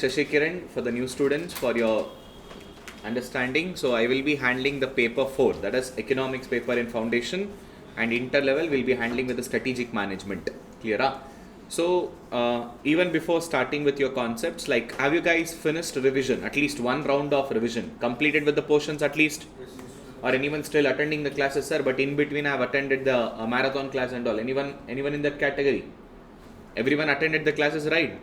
as Shashikiran for the new students for your understanding. So I will be handling the paper 4, that is economics paper in foundation, and inter-level will be handling with the strategic management. Clear? So even before starting with your concepts, like have you guys finished revision, at least one round of revision, completed with the portions at least? Or anyone still attending the classes, sir, but in between I have attended the marathon class and all. Anyone in that category? Everyone attended the classes, right?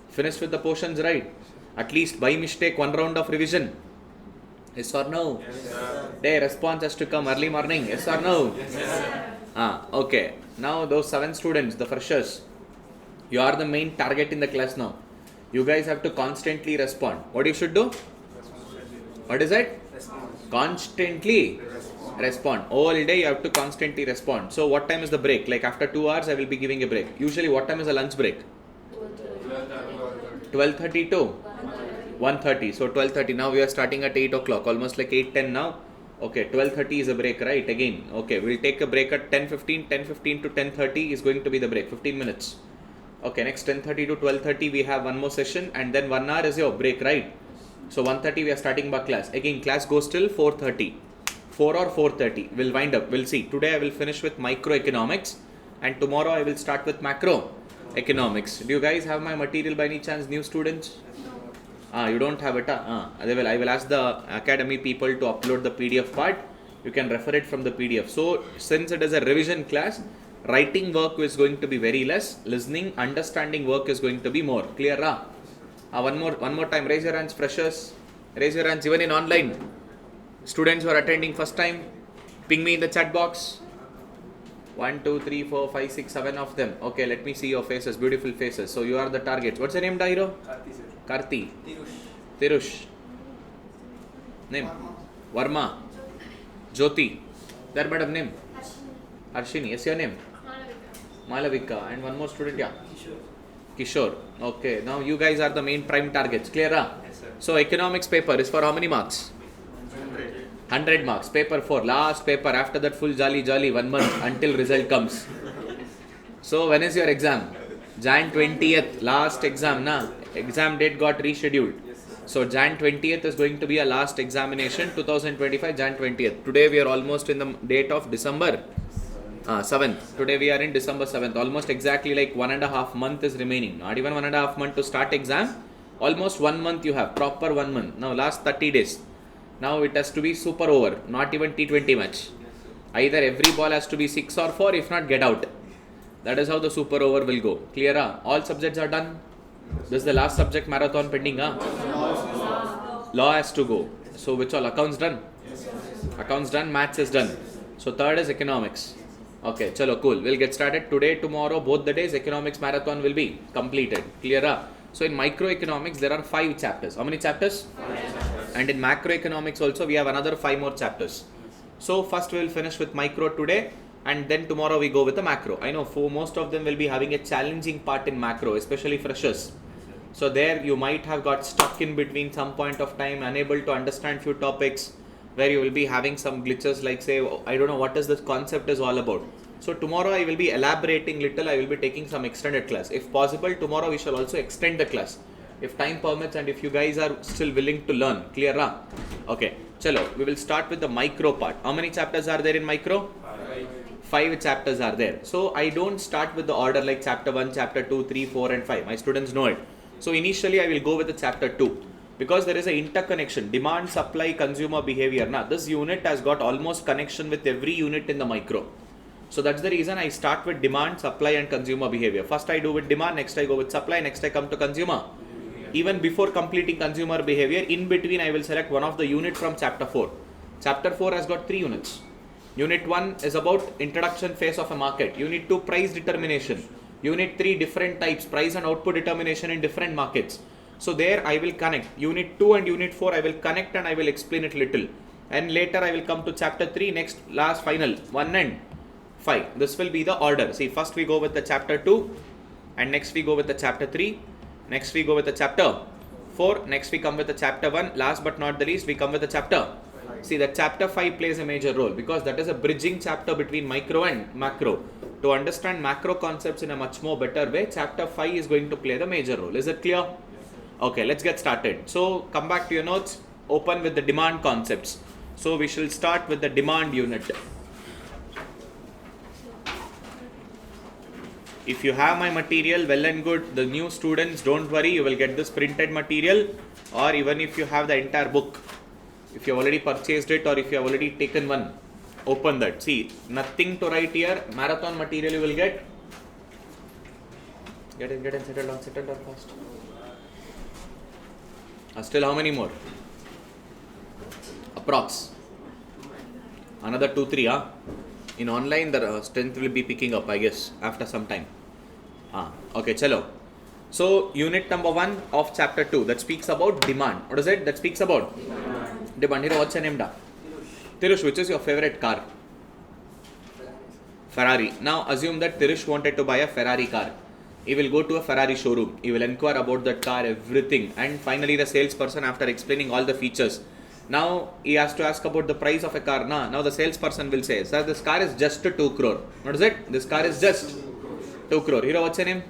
Finished with the portions, right? At least by mistake one round of revision. Yes or no? Yes, sir. Their response has to come early morning. Yes or no? Yes, sir. Okay. Now those 7 students, the freshers, you are the main target in the class now. You guys have to constantly respond. What you should do? What is it? Constantly respond. All day you have to constantly respond. So what time is the break? Like after 2 hours I will be giving a break. Usually what time is the lunch break? 12:30 to 1:30. So 12:30. Now we are starting at 8 o'clock. Almost like 8:10 now. Okay, 12:30 is a break, right? Again. Okay, we'll take a break at 10:15. 10:15 to 10:30 is going to be the break. 15 minutes. Okay, next 10:30 to 12:30 we have one more session, and then 1 hour is your break, right? So 1:30 we are starting our class. Again, class goes till 4:30. 4 or 4:30. We'll wind up. We'll see. Today I will finish with microeconomics, and tomorrow I will start with macroeconomics. Do you guys have my material by any chance, new students? You don't have it? I will ask the academy people to upload the PDF part. You can refer it from the PDF. So since it is a revision class, writing work is going to be very less. Listening, understanding work is going to be more. Clear? One more time. Raise your hands, freshers. Raise your hands even in online. Students who are attending first time, ping me in the chat box. 1, 2, 3, 4, 5, 6, 7 of them. Okay, let me see your faces, beautiful faces. So you are the targets. What's your name, Dairo? Karthi, sir. Karthi. Tirush. Tirush. Name? Varma. Jyoti. There, madam, name? Harshini. Yes, your name? Malavika. And one more student, yeah? Kishore. Okay, now you guys are the main prime targets. Clear? Yes, sir. So economics paper is for how many marks? 100 marks. Paper 4. Last paper. After that full jolly 1 month until result comes. So when is your exam? Jan 20th. Last exam. Exam date got rescheduled. Yes, sir. So Jan 20th is going to be a last examination. 2025 Jan 20th. Today we are almost in the date of December 7th. Today we are in December 7th. Almost exactly like 1.5 month is remaining. Not even 1.5 month to start exam. Almost 1 month you have. Proper 1 month. Now last 30 days. Now it has to be super over. Not even T20 match. Either every ball has to be 6 or 4. If not, get out. That is how the super over will go. Clear? All subjects are done. This is the last subject marathon pending. Law has to go. So which all? Accounts done? Accounts done. Maths is done. So third is economics. Okay, chalo, cool. We'll get started today, tomorrow, both the days. Economics marathon will be completed. Clear? So in microeconomics there are 5 chapters. How many chapters? 5 chapters. And in macroeconomics also we have another 5 more chapters. So first we will finish with micro today, and then tomorrow we go with the macro. I know for most of them will be having a challenging part in macro, especially freshers. So there you might have got stuck in between some point of time, unable to understand few topics, where you will be having some glitches like say, I don't know what is this concept is all about. So tomorrow I will be elaborating little, I will be taking some extended class. If possible, tomorrow we shall also extend the class. If time permits and if you guys are still willing to learn. Clear? Okay, chalo, we will start with the micro part. How many chapters are there in micro? 5 chapters are there. So I don't start with the order like chapter 1, chapter 2, 3, 4 and 5. My students know it. So initially I will go with the chapter 2. Because there is an interconnection, demand, supply, consumer behavior. Now this unit has got almost connection with every unit in the micro. So that's the reason I start with demand, supply and consumer behavior. First I do with demand, next I go with supply, next I come to consumer. Even before completing consumer behavior, in between I will select one of the unit from chapter 4. Chapter 4 has got 3 units. Unit 1 is about introduction phase of a market. Unit 2, price determination. Unit 3, different types, price and output determination in different markets. So there I will connect. Unit 2 and Unit 4 I will connect and I will explain it little. And later I will come to chapter 3, next, last, final, 1 and 5. This will be the order. See, first we go with the chapter 2 and next we go with the chapter 3. Next we go with the chapter 4. Next we come with the chapter 1. Last but not the least, we come with the chapter. See, the chapter 5 plays a major role because that is a bridging chapter between micro and macro. To understand macro concepts in a much more better way, chapter 5 is going to play the major role. Is it clear? Okay, let's get started. So come back to your notes, open with the demand concepts. So we shall start with the demand unit. If you have my material, well and good. The new students, don't worry, you will get this printed material, or even if you have the entire book, if you have already purchased it or if you have already taken one, open that. See, nothing to write here. Marathon material you will get. Get in, settle down fast. Still how many more? Approx. Another 2-3, huh? In online, the strength will be picking up, I guess, after some time. Okay, chalo. So, unit number 1 of chapter 2, that speaks about demand. What is it? That speaks about demand. Here, what's your name? Tirush, which is your favorite car? Ferrari. Now, assume that Tirush wanted to buy a Ferrari car. He will go to a Ferrari showroom. He will inquire about that car, everything. And finally, the salesperson, after explaining all the features, now he has to ask about the price of a car. Now the salesperson will say, sir, this car is just 2 crore. What is it? This car is just 2 crore. Hero, what's your name?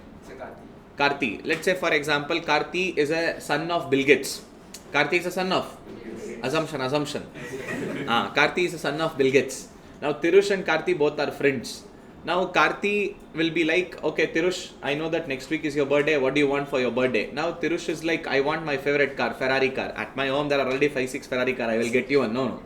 Karthi. Let's say, for example, Karthi is a son of Bill Gates. Karthi is a son of? Assumption. Karthi is a son of Bill Gates. Now Tirush and Karthi both are friends. Now Karthi will be like, okay Tirush, I know that next week is your birthday. What do you want for your birthday? Now Tirush is like, I want my favorite car, Ferrari car. At my home there are already 5-6 Ferrari car. I will get you one. No.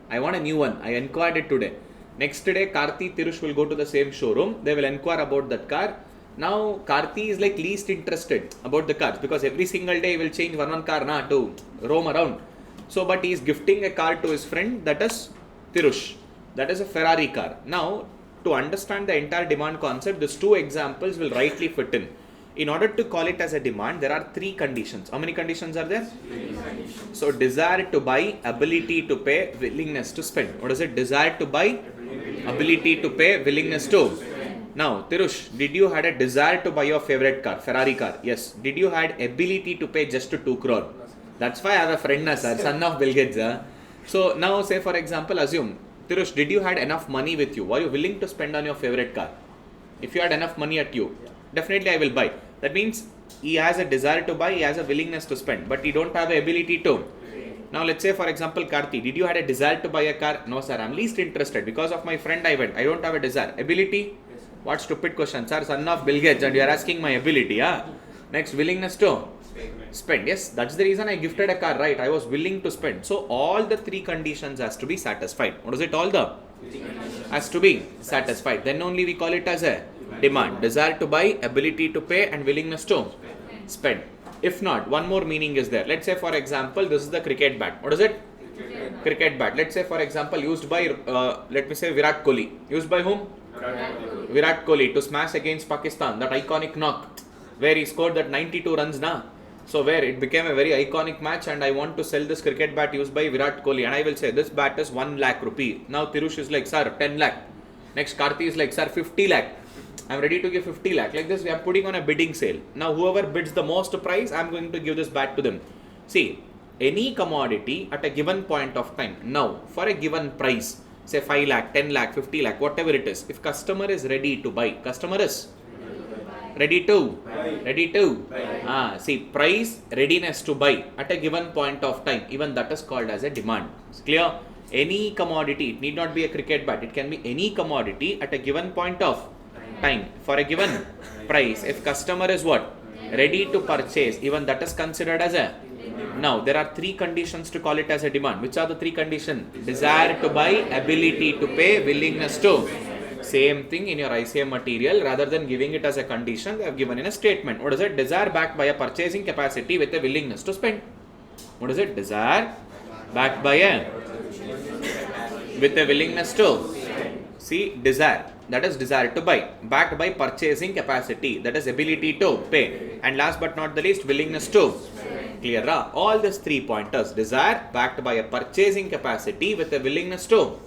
I want a new one. I inquired it today. Next day Karthi, Tirush will go to the same showroom. They will inquire about that car. Now Karthi is like least interested about the cars because every single day he will change one car to roam around. So but he is gifting a car to his friend, that is Tirush. That is a Ferrari car. Now to understand the entire demand concept, these 2 examples will rightly fit in. In order to call it as a demand, there are 3 conditions. How many conditions are there? 3 conditions. So, desire to buy, ability to pay, willingness to spend. What is it? Desire to buy, ability to pay, willingness to. Now, Tirush, did you had a desire to buy your favorite car, Ferrari car? Yes. Did you had ability to pay just 2 crore? That's why I have a friend, sir, son of Bill Gates. So, now say for example, assume, Tirush, did you had enough money with you? Were you willing to spend on your favorite car? If you had enough money at you, definitely I will buy. That means he has a desire to buy, he has a willingness to spend, but he don't have the ability to. Now let's say for example, Karthi, did you had a desire to buy a car? No sir, I'm least interested. Because of my friend I went. I don't have a desire. Ability? What stupid question, sir, son of Bill Gates, and you are asking my ability. Next, willingness to spend. Yes, that's the reason I gifted a car, right? I was willing to spend. So all the 3 conditions has to be satisfied. What is it? All the has to be satisfied. Then only we call it as a demand. Desire to buy, ability to pay, and willingness to spend. If not, one more meaning is there. Let's say for example, this is the cricket bat. What is it? Cricket bat. Let's say for example, used by let me say Virat Kohli. Used by whom? Virat Kohli to smash against Pakistan. That iconic knock where he scored that 92 runs. So where it became a very iconic match, and I want to sell this cricket bat used by Virat Kohli, and I will say this bat is 1 lakh rupee. Now Tirush is like, sir, 10 lakh. Next Karthi is like, sir, 50 lakh. I am ready to give 50 lakh. Like this, we are putting on a bidding sale. Now whoever bids the most price, I am going to give this bat to them. See, any commodity at a given point of time, now for a given price, say 5 lakh, 10 lakh, 50 lakh, whatever it is, if customer is ready to buy, customer is ready to see, price, readiness to buy at a given point of time, even that is called as a demand. It's clear? Any commodity, it need not be a cricket bat, it can be any commodity at a given point of time for a given price. If customer is what? Ready to purchase, even that is considered as a. Now there are 3 conditions to call it as a demand. Which are the 3 conditions? Desire to buy, ability to pay, willingness to. Same thing in your ICM material. Rather than giving it as a condition, they have given in a statement. What is it? Desire backed by a purchasing capacity with a willingness to spend. What is it? Desire backed by a with a willingness to. See, desire, that is desire to buy, backed by purchasing capacity, that is ability to pay, and last but not the least, willingness to. Clear? All these 3 pointers, desire backed by a purchasing capacity with a willingness to.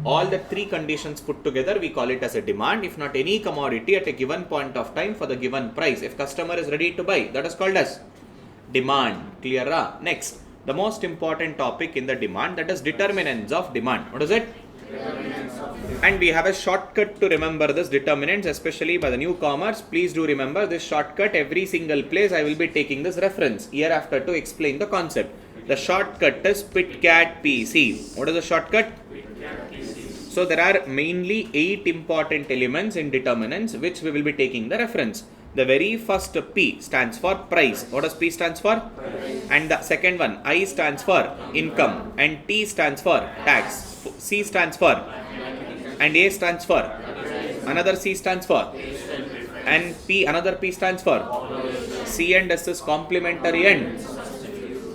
All the 3 conditions put together, we call it as a demand. If not any commodity at a given point of time for the given price, if customer is ready to buy, that is called as demand. Clear? Next, the most important topic in the demand, that is determinants of demand. What is it? And we have a shortcut to remember this determinants, especially by the newcomers. Please do remember this shortcut. Every single place I will be taking this reference hereafter to explain the concept. The shortcut is PITCAT PC. What is the shortcut? So there are mainly 8 important elements in determinants which we will be taking the reference. The very first P stands for price. What does P stands for? Price. And the second one, I stands for income, and T stands for tax. C stands for, and A stands for, another C stands for, and P, another P stands for. C and S is complementary end.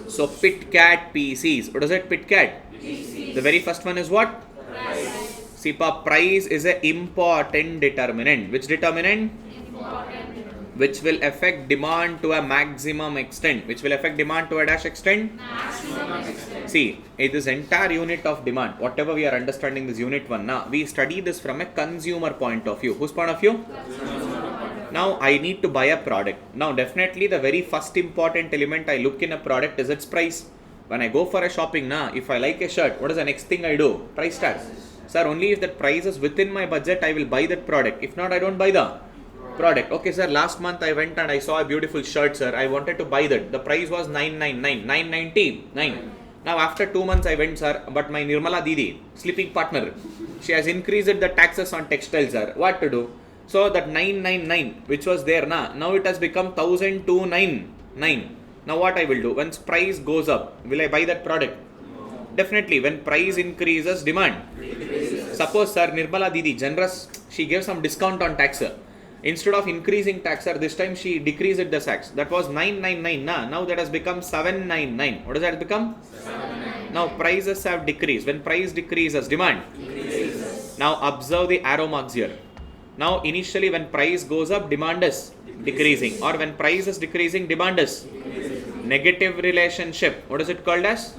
So PITCAT PCs. What is it? PITCAT. The very first one is what? Price. See, price is an important determinant. Which determinant? Important. Which will affect demand to a maximum extent. Which will affect demand to a dash extent? Maximum extent. See, this entire unit of demand, whatever we are understanding this unit 1 now, we study this from a consumer point of view. Whose point of view? Now I need to buy a product. Now definitely the very first important element I look in a product is its price. When I go for a shopping now, if I like a shirt, what is the next thing I do? Price tag. Sir, only if that price is within my budget, I will buy that product. If not, I don't buy the product. Okay, sir, last month I went and I saw a beautiful shirt, sir. I wanted to buy that. The price was 999. Now after 2 months I went, sir, but my Nirmala Didi, sleeping partner, she has increased the taxes on textiles, sir. What to do? So that 999 which was there now it has become 1299. Now what I will do? Once price goes up, will I buy that product? Definitely. When price increases, demand. Suppose, sir, Nirmala Didi, generous, she gave some discount on tax, sir. Instead of increasing tax, sir, this time she decreased the tax. That was 999. Now that has become 799. What does that become? 799. Now prices have decreased. When price decreases, demand increases. Now observe the arrow marks here. Now initially when price goes up, demand is decreasing. Or when price is decreasing, demand is decreasing. Negative relationship. What is it called as?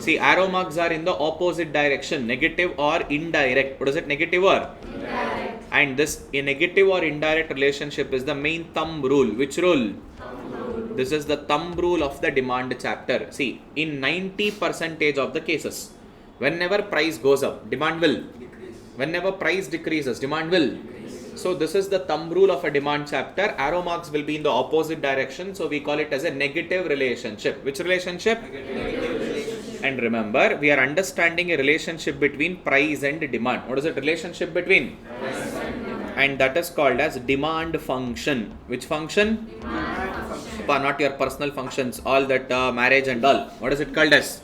See, arrow marks are in the opposite direction, negative or indirect. What is it, negative or? Indirect. And this a negative or indirect relationship is the main thumb rule. Which rule? Thumb rule. This is the thumb rule of the demand chapter. See, in 90% of the cases, whenever price goes up, demand will decrease. Whenever price decreases, demand will decrease. So this is the thumb rule of a demand chapter. Arrow marks will be in the opposite direction. So we call it as a negative relationship. Which relationship? Negative. And remember, we are understanding a relationship between price and demand. What is the relationship between? Price and demand. And that is called as demand function. Which function? Demand function. Not your personal functions, all that marriage and all. What is it called as?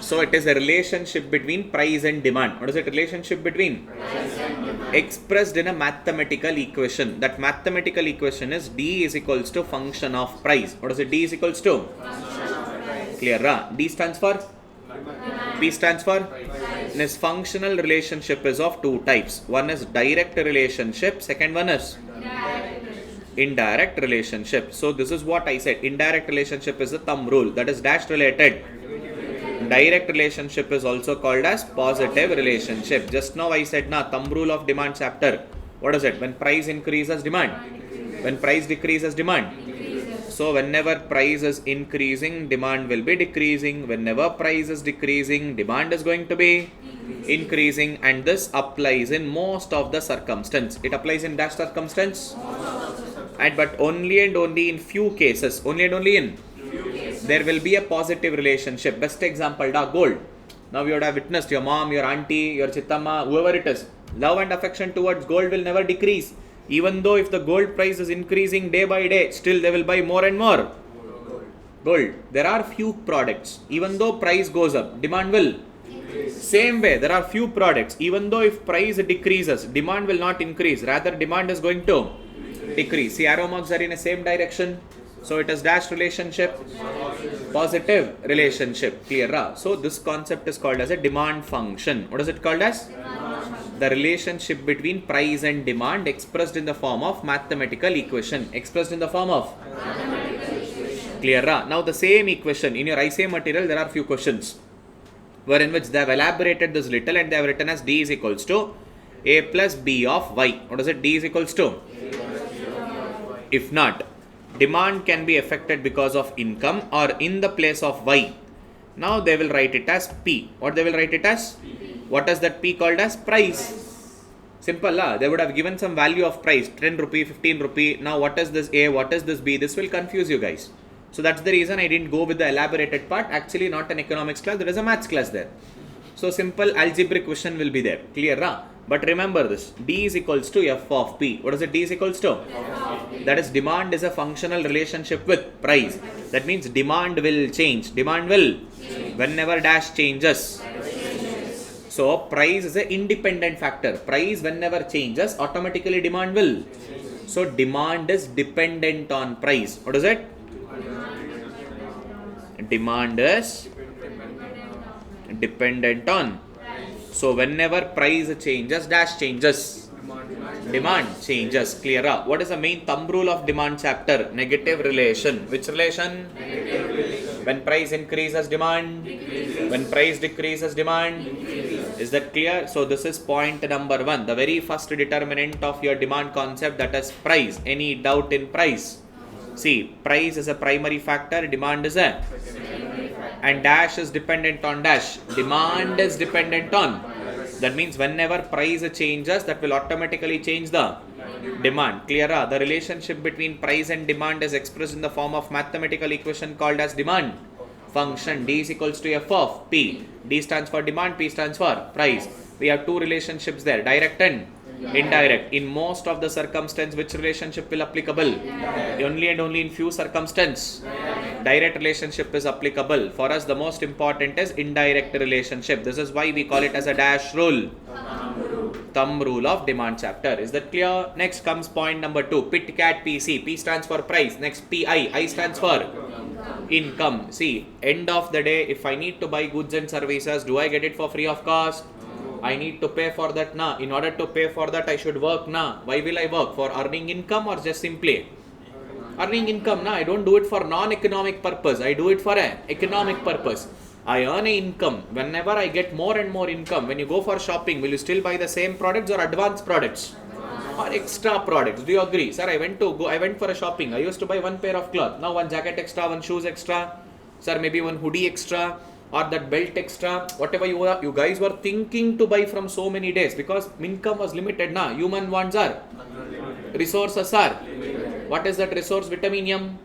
So it is a relationship between price and demand. What is it relationship between? Price and demand. Expressed in a mathematical equation. That mathematical equation is D is equals to function of price. What is it? D is equals to? Clear? D stands for? P stands for? This functional relationship is of 2 types. One is direct relationship. Second one is? Indirect relationship. So this is what I said. Indirect relationship is the thumb rule. That is dash related. Direct relationship is also called as positive relationship. Just now I said thumb rule of demand chapter. What is it? When price increases, demand. When price decreases, demand. So whenever price is increasing, demand will be decreasing. Whenever price is decreasing, demand is going to be increasing. And this applies in most of the circumstance. It applies in dash circumstance. But only and only in few cases. Only and only in there will be a positive relationship. Best example, gold. Now you would have witnessed your mom, your auntie, your chittamma, whoever it is. Love and affection towards gold will never decrease. Even though if the gold price is increasing day by day, still they will buy more and more gold. There are few products, even though price goes up, demand will increase. Same way, there are few products, even though if price decreases, demand will not increase. Rather, demand is going to decrease. See, arrow marks are in the same direction. So it is dash relationship, positive relationship. Clear? So this concept is called as a demand function. What is it called as? The relationship between price and demand expressed in the form of mathematical equation. Expressed in the form of? Clear? Now the same equation in your ICA material, there are few questions wherein which they have elaborated this little and they have written as D is equals to A plus B of Y. What is it? D is equals to? If not, demand can be affected because of income or in the place of Y. Now they will write it as P. What they will write it as? What is that P called as? Price. Simple, lah. They would have given some value of price, 10 rupee, 15 rupee. Now what is this A, what is this B? This will confuse you guys. So that's the reason I didn't go with the elaborated part. Actually not an economics class, there is a maths class there. So simple algebraic question will be there. Clear, rah? But remember this, D is equals to F of P. What is it D is equals to? That is, demand is a functional relationship with price. That means demand will change. Demand will whenever dash changes. So price is an independent factor. Price whenever changes, automatically demand will. So demand is dependent on price. What is it? Demand is dependent on. So whenever price changes, dash changes. Demand changes. Clear? What is the main thumb rule of demand chapter? Negative relation. Which relation? When price increases, demand. When price decreases, demand. Is that clear? So this is point number 1. The very first determinant of your demand concept, that is price. Any doubt in price? See, price is a primary factor, demand is a, and dash is dependent on dash. Demand is dependent on. That means whenever price changes, that will automatically change the demand. Clear? The relationship between price and demand is expressed in the form of mathematical equation called as demand function. D is equals to F of P. D stands for demand, P stands for price. We have two relationships there, direct and indirect. In most of the circumstances, which relationship will applicable? Only and only in few circumstances, direct relationship is applicable. For us, the most important is indirect relationship. This is why we call it as a dash rule. Thumb rule of demand chapter. Is that clear? Next comes point number 2. Pit cat PC. P stands for price. Next PI. I stands for income. See, end of the day, if I need to buy goods and services, do I get it for free of cost? I need to pay for that, na. In order to pay for that, I should work, na. Why will I work? For earning income or just simply earning income, na. I don't do it for non-economic purpose. I do it for an economic purpose. I earn a income. Whenever I get more and more income, when you go for shopping, will you still buy the same products or advanced products? Or extra products? Do you agree? Sir, I went for a shopping. I used to buy one pair of cloth. Now one jacket extra, one shoes extra. Sir, maybe one hoodie extra. Or that belt extra, whatever you guys were thinking to buy from so many days, because income was limited, na. Human wants are, resources are. What is that resource? Vitaminium.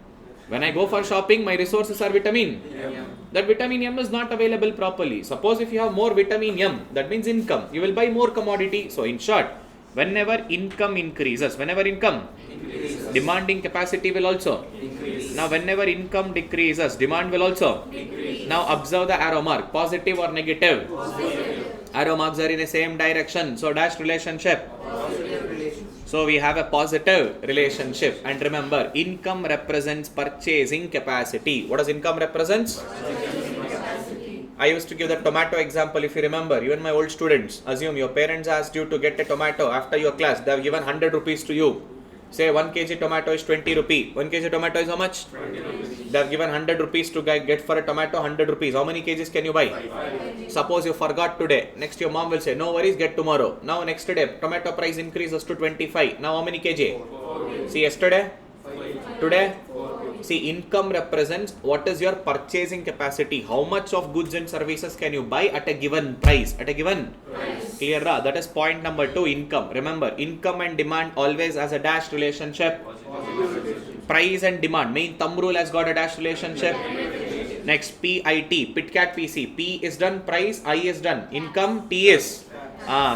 When I go for shopping, my resources are vitamin. That vitaminium is not available properly. Suppose if you have more vitaminium, that means income. You will buy more commodity. So in short, whenever income increases, demanding capacity will also increase. Now whenever income decreases, demand will also increase. Now observe the arrow mark, positive or negative? Positive. Arrow marks are in the same direction. So dash relationship. So we have a positive relationship. And remember, income represents purchasing capacity. What does income represents? I used to give the tomato example, if you remember. Even my old students, assume your parents asked you to get a tomato after your class. They have given 100 rupees to you. Say 1 kg tomato is 20 rupee. 1 kg tomato is how much? 20 rupees. They have given 100 rupees to get for a tomato, 100 rupees. How many kgs can you buy? 5. Suppose you forgot today. Next your mom will say, no worries, get tomorrow. Now next day, tomato price increases to 25. Now how many kg? 4. See yesterday? 5. Today? 4. See, income represents what is your purchasing capacity. How much of goods and services can you buy at a given price? At a given price. Clear? That is point number 2, income. Remember, income and demand always has a dash relationship. Price and demand. Main thumb rule has got a dash relationship. Next, PIT. Pit cat PC. P is done, price, I is done. Income, T is.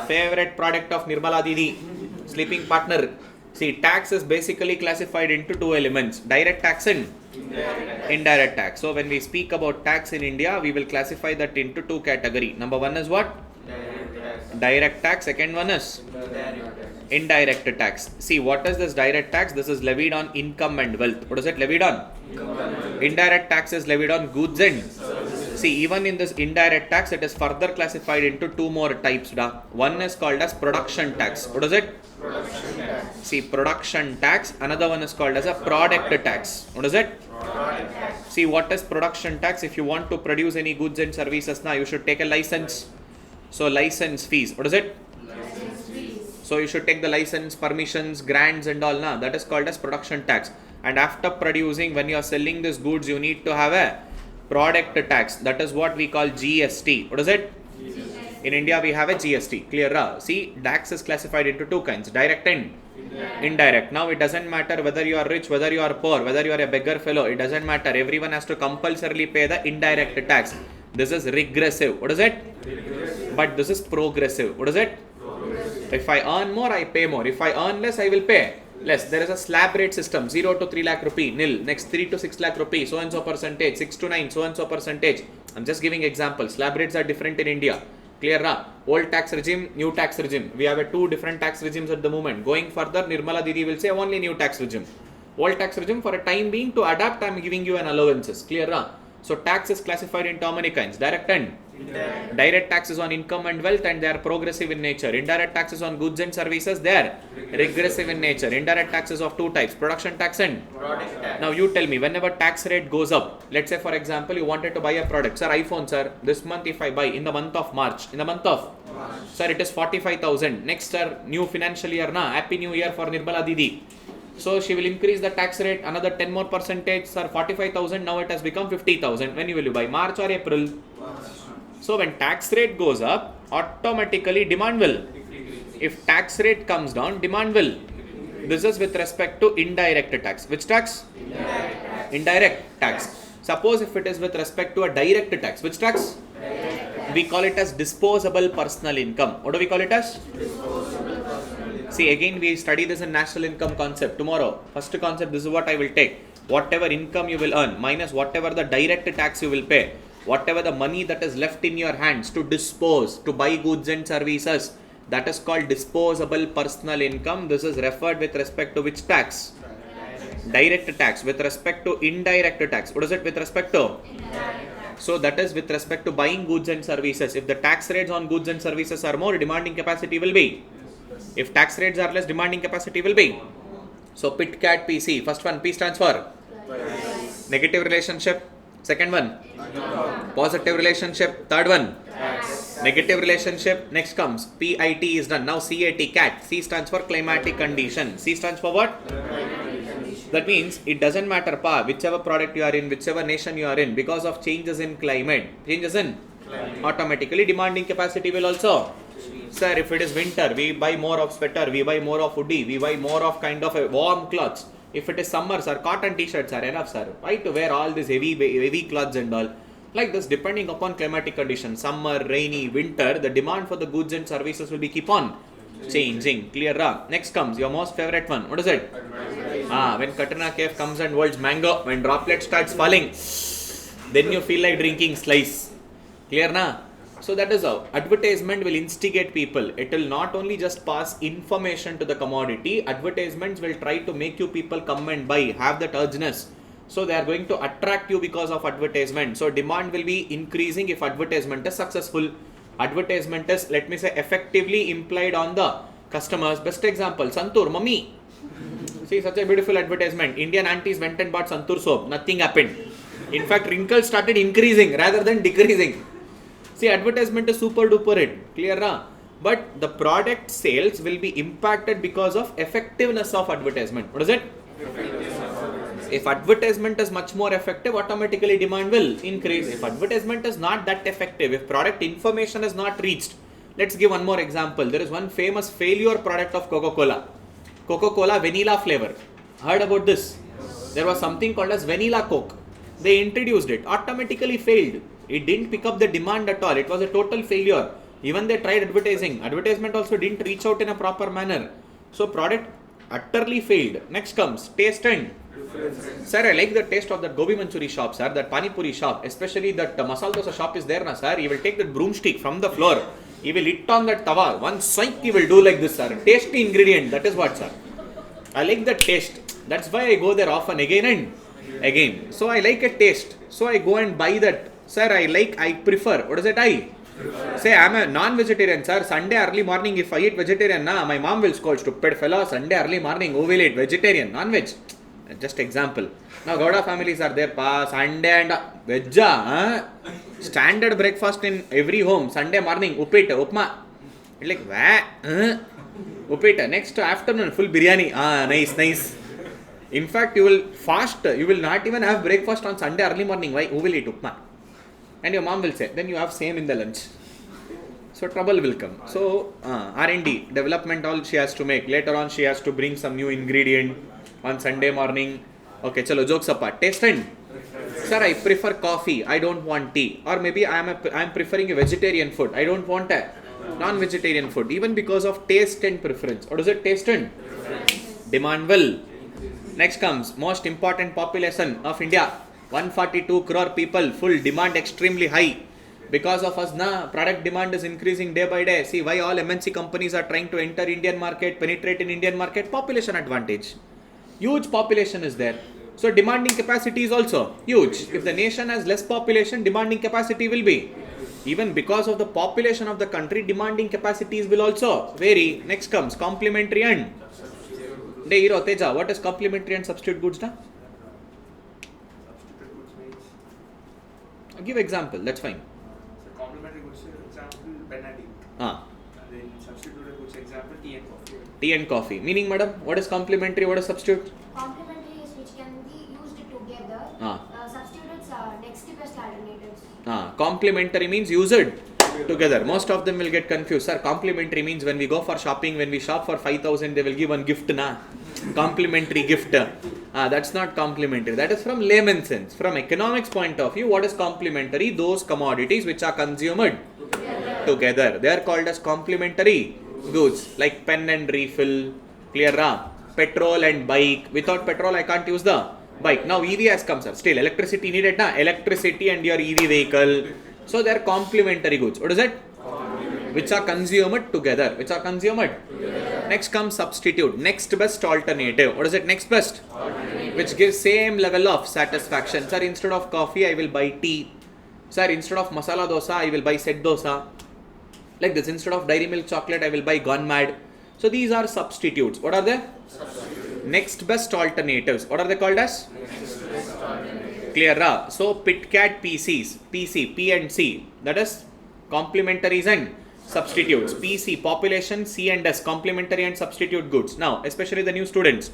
Favorite product of Nirmala Didi. Sleeping partner. See, tax is basically classified into 2 elements, direct tax and indirect tax. So when we speak about tax in India, we will classify that into 2 categories. Number 1 is what? Direct tax. Second one is indirect tax. See, what is this direct tax? This is levied on income and wealth. What is it levied on? Indirect tax is levied on goods and. See, even in this indirect tax, it is further classified into 2 more types. One is called as production tax. What is it? Production tax. See, production tax. Another one is called as a product tax. What is it? Product tax. See, what is production tax? If you want to produce any goods and services, now you should take a license. So, license fees. What is it? License fees. So, you should take the license, permissions, grants and all. That is called as production tax. And after producing, when you are selling these goods, you need to have a product tax. That is what we call GST. What is it? In India, we have a GST. Clear? See, tax is classified into two kinds, direct and indirect. Now, it doesn't matter whether you are rich, whether you are poor, whether you are a beggar fellow. It doesn't matter. Everyone has to compulsorily pay the indirect tax. This is regressive. What is it? Regressive. But this is progressive. What is it? Progressive. If I earn more, I pay more. If I earn less, I will pay less. There is a slab rate system. 0 to 3 lakh rupee, nil. Next 3 to 6 lakh rupee, so and so percentage. 6 to 9, so and so percentage. I'm just giving examples. Slab rates are different in India. Clear? Old tax regime, new tax regime. We have two different tax regimes at the moment. Going further, Nirmala Didi will say only new tax regime. Old tax regime, for a time being, to adapt, I'm giving you an allowances. Clear? So tax is classified into how many kinds? Direct and indirect. Direct taxes on income and wealth, and they are progressive in nature. Indirect taxes on goods and services, they are regressive in nature. Indirect taxes of two types, production tax and product tax. Now you tell me, whenever tax rate goes up, let's say for example you wanted to buy a product, sir, iPhone, sir, this month if I buy in the month of March, sir, it is 45,000. Next, sir, new financial year, happy new year for Nirmala Didi. So she will increase the tax rate another 10 more percentage, sir, 45,000, now it has become 50,000. When you will buy, March or April? March. So when tax rate goes up, automatically demand will. If tax rate comes down, demand will. This is with respect to indirect tax. Which tax? Indirect tax. Indirect tax. Suppose if it is with respect to a direct tax. Which tax? We call it as disposable personal income. What do we call it as? See, again we study this in national income concept tomorrow. First concept, this is what I will take. Whatever income you will earn minus whatever the direct tax you will pay, whatever the money that is left in your hands to dispose, to buy goods and services, that is called disposable personal income. This is referred with respect to which tax? Direct tax. With respect to indirect tax. What is it with respect to? So that is with respect to buying goods and services. If the tax rates on goods and services are more, demanding capacity will be. If tax rates are less, demanding capacity will be. So PIT, CAT, PC. First one, P stands for price. Negative relationship. Second one, positive relationship. Third one, tax. Negative relationship. Next comes PIT is done. Now CAT, CAT. C stands for climatic condition. C stands for what? That means it doesn't matter whichever product you are in, whichever nation you are in, because of changes in climate, automatically demanding capacity will also. Sir, if it is winter, we buy more of sweater, we buy more of hoodie, we buy more of kind of a warm clothes. If it is summer, sir, cotton t-shirts are enough, sir. Why to wear all these heavy clothes and all? Like this, depending upon climatic conditions, summer, rainy, winter, the demand for the goods and services will be keep on changing. Clear? Next comes your most favorite one. What is it? When Katrina Kaif comes and holds mango, when droplet starts falling, then you feel like drinking slice. Clear na? So that is how advertisement will instigate people. It will not only just pass information to the commodity, advertisements will try to make you people come and buy, have that urgeness. So they are going to attract you because of advertisement. So demand will be increasing if advertisement is successful. Advertisement is, let me say, effectively implied on the customers. Best example, Santur, mummy. See, such a beautiful advertisement. Indian aunties went and bought Santur soap. Nothing happened. In fact, wrinkles started increasing rather than decreasing. See, advertisement is super duper hit. Clear na? But the product sales will be impacted because of effectiveness of advertisement. What is it? If advertisement is much more effective, automatically demand will increase. If advertisement is not that effective, if product information is not reached, let's give one more example. There is one famous failure product of Coca-Cola. Coca-Cola vanilla flavor. Heard about this? There was something called as vanilla Coke. They introduced it, automatically failed. It didn't pick up the demand at all. It was a total failure. Even they tried advertising. Advertisement also didn't reach out in a proper manner. So product utterly failed. Next comes taste and sir, I like the taste of that Gobi Manchuri shop, sir, that Pani Puri shop, especially that Masala Dosa shop is there, na, sir. He will take that broomstick from the floor. He will hit on that tawa. One swipe he will do like this, sir. Tasty ingredient. That is what, sir. I like the taste. That's why I go there often again and again. So I like a taste. So I go and buy that. Sir, I prefer. What is it? Say, I'm a non-vegetarian, sir. Sunday early morning, if I eat vegetarian, my mom will scold. Stupid fellow, Sunday early morning, who will eat vegetarian, non-veg? Just example. Now, Gowda families are there, Sunday and veg, standard breakfast in every home. Sunday morning, upit, upma. It's like, upit. Next afternoon, full biryani. Nice. In fact, you will fast. You will not even have breakfast on Sunday early morning. Why? Who will eat upma? And your mom will say, then you have same in the lunch. So trouble will come. So R&D, development all she has to make. Later on she has to bring some new ingredient on Sunday morning. Okay, chalo, jokes apart. Taste and sir, I prefer coffee. I don't want tea. Or maybe I am preferring a vegetarian food. I don't want a non-vegetarian food. Even because of taste and preference. What is it? Taste and demand will. Next comes most important population of India. 142 crore people. Full demand extremely high. Because of us, product demand is increasing day by day. See why all MNC companies are trying to enter Indian market, penetrate in Indian market. Population advantage. Huge population is there. So demanding capacity is also huge. If the nation has less population, demanding capacity will be. Even because of the population of the country, demanding capacities will also vary. Next comes complementary and Teja, what is complementary and substitute goods? Give example, that's fine. So complementary goods example pen and ink. And then substitute goods example tea and coffee. Tea and coffee. Meaning, madam, what is complementary? What is substitute? Complementary is which can be used together. Substitutes are next best alternatives. Complementary means use it together. Most of them will get confused. Sir, complementary means when we go for shopping, when we shop for 5,000, they will give one gift. Complimentary gift. That's not complementary. That is from layman's sense. From economics point of view, what is complementary? Those commodities which are consumed together. They are called as complementary goods. Like pen and refill, clear? Petrol and bike. Without petrol, I can't use the bike. Now EV has come, sir. Still, electricity needed, electricity and your EV vehicle. So they are complementary goods. What is it? Which are consumed together. Which are consumed. Next comes substitute. Next best alternative. What is it? Next best. Which gives same level of satisfaction. Sir, instead of coffee, I will buy tea. Sir, instead of masala dosa, I will buy set dosa. Like this. Instead of dairy milk chocolate, I will buy Gone Mad. So these are substitutes. What are they? Next best alternatives. What are they called as? Clear? So PitCat PCs. PC, P and C. That is complementaries and substitutes. PC, population, C and S, complementary and substitute goods. Now, especially the new students.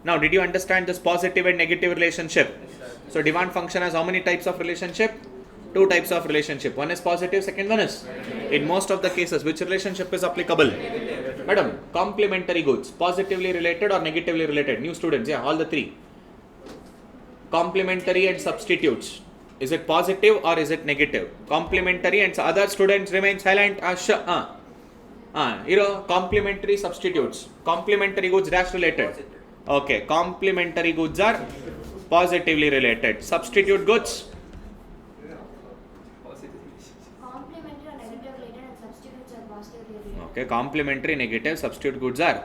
Now, did you understand this positive and negative relationship? So, demand function has how many types of relationship? Two types of relationship. One is positive, second one is? In most of the cases, which relationship is applicable? Madam, complementary goods. Positively related or negatively related? New students, yeah, all the three. Complementary and substitutes. Is it positive or is it negative? Complementary and other students remain silent. Complementary substitutes. Complementary goods dash related. Okay, complementary goods are positively related. Substitute goods. Complementary or negative related and substitutes are positively related. Okay, complementary, negative, substitute goods are.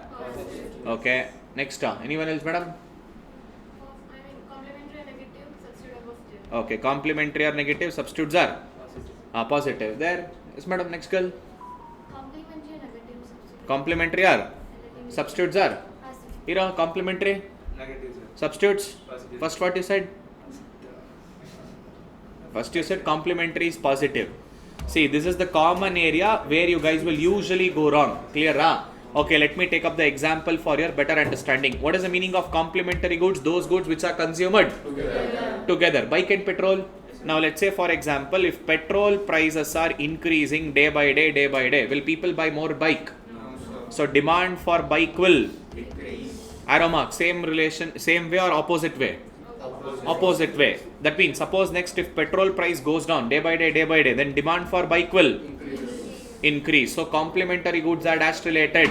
Okay, next. Anyone else, madam? Complementary or negative, substitute are positive. Okay, complementary or negative, substitutes are positive. There. Yes, madam. Next girl. Complementary or negative, substitute. Complementary are substitutes are. Positive. Complementary Negative, sir. substitutes. Positive. First, what you said? First, you said complementary is positive. See, this is the common area where you guys will usually go wrong. Clear? Okay, let me take up the example for your better understanding. What is the meaning of complementary goods? Those goods which are consumed together. Bike and petrol. Now, let's say, for example, if petrol prices are increasing day by day, will people buy more bike? So, demand for bike will arrow mark, same relation, same way or opposite way? Opposite way. That means, suppose next if petrol price goes down day by day, then demand for bike will increase. So, complementary goods are dash related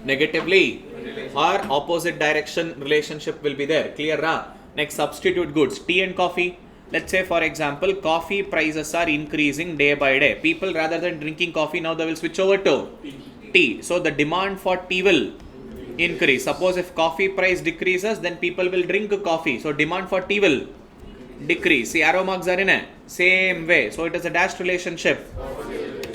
negatively or opposite direction relationship will be there. Clear? Next, substitute goods. Tea and coffee. Let's say, for example, coffee prices are increasing day by day. People, rather than drinking coffee, now they will switch over to tea. So, the demand for tea will increase. Suppose if coffee price decreases, then people will drink coffee. So, demand for tea will decrease. See, arrow marks are in a same way. So, it is a dashed relationship.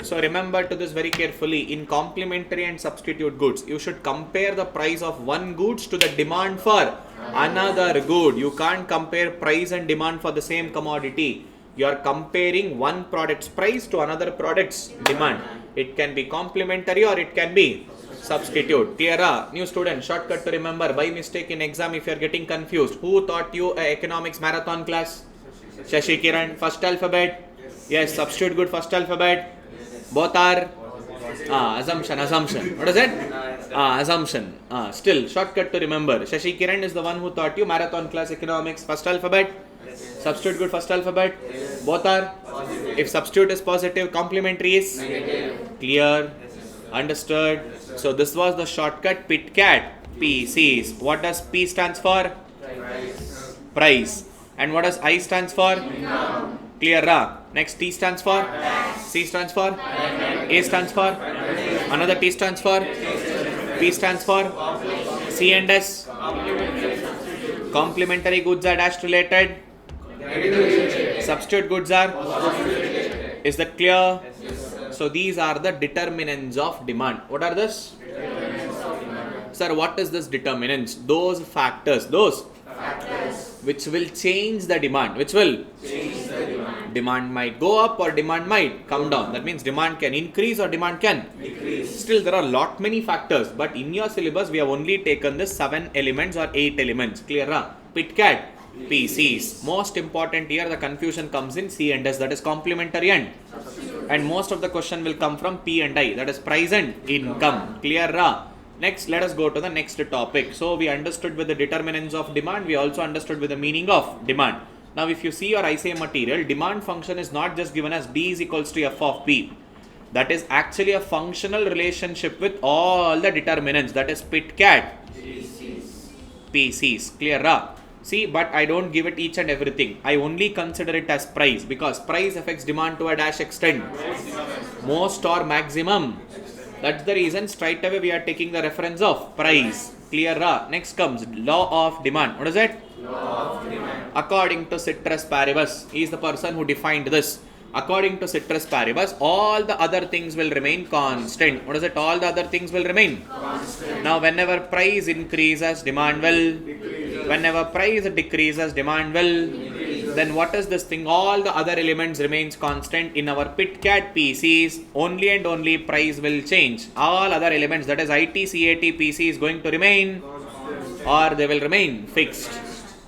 So, remember to this very carefully. In complementary and substitute goods, you should compare the price of one goods to the demand for another good. You can't compare price and demand for the same commodity. You are comparing one product's price to another product's demand. It can be complementary or it can be substitute. Clear? New student, shortcut to remember. By mistake in exam, if you are getting confused, who taught you a economics marathon class? Shashikiran. First alphabet? Yes. Substitute good first alphabet? Both are assumption. What is it? Assumption. Still, shortcut to remember. Shashikiran is the one who taught you marathon class economics. First alphabet. Substitute good first alphabet. Both are. If substitute is positive, complementary is clear. Understood. So this was the shortcut PITCAT. PCs. What does P stands for? Price. And what does I stands for? Income. Clear, ra? Next T stands for? C stands for? A stands for? Another T stands for? P stands for? C and S? Complementary goods are dash related. Substitute goods are? Is that clear? So these are the determinants of demand. What are this? Sir, what is this determinants? Those factors. Which will change the demand. Which will? Change the demand. Demand might go up or demand might come down. That means demand can increase or demand can decrease. Still, there are lot many factors. But in your syllabus, we have only taken the 7 elements or 8 elements. Clear? PITCAT, PCs. Most important here, the confusion comes in C and S. That is complementary and most of the question will come from P and I. That is price and income. Clear? Next, let us go to the next topic. So, we understood with the determinants of demand. We also understood with the meaning of demand. Now, if you see your ICA material, demand function is not just given as D is equals to F of P. That is actually a functional relationship with all the determinants. That is PITCAT, PCs. Clear? See, but I don't give it each and everything. I only consider it as price because price affects demand to a dash extent. Most or maximum. That's the reason straight away we are taking the reference of price. Clear? Next comes law of demand. What is it? Law of demand. According to Ceteris Paribus, he is the person who defined this. According to Ceteris Paribus, all the other things will remain constant. What is it? All the other things will remain constant. Now, whenever price increases, demand will decrease. Whenever price decreases, demand will increase. Then what is this thing? All the other elements remains constant. In our PITCAT PCs, only and only price will change. All other elements, that is IT, CAT, PC is going to remain or they will remain fixed.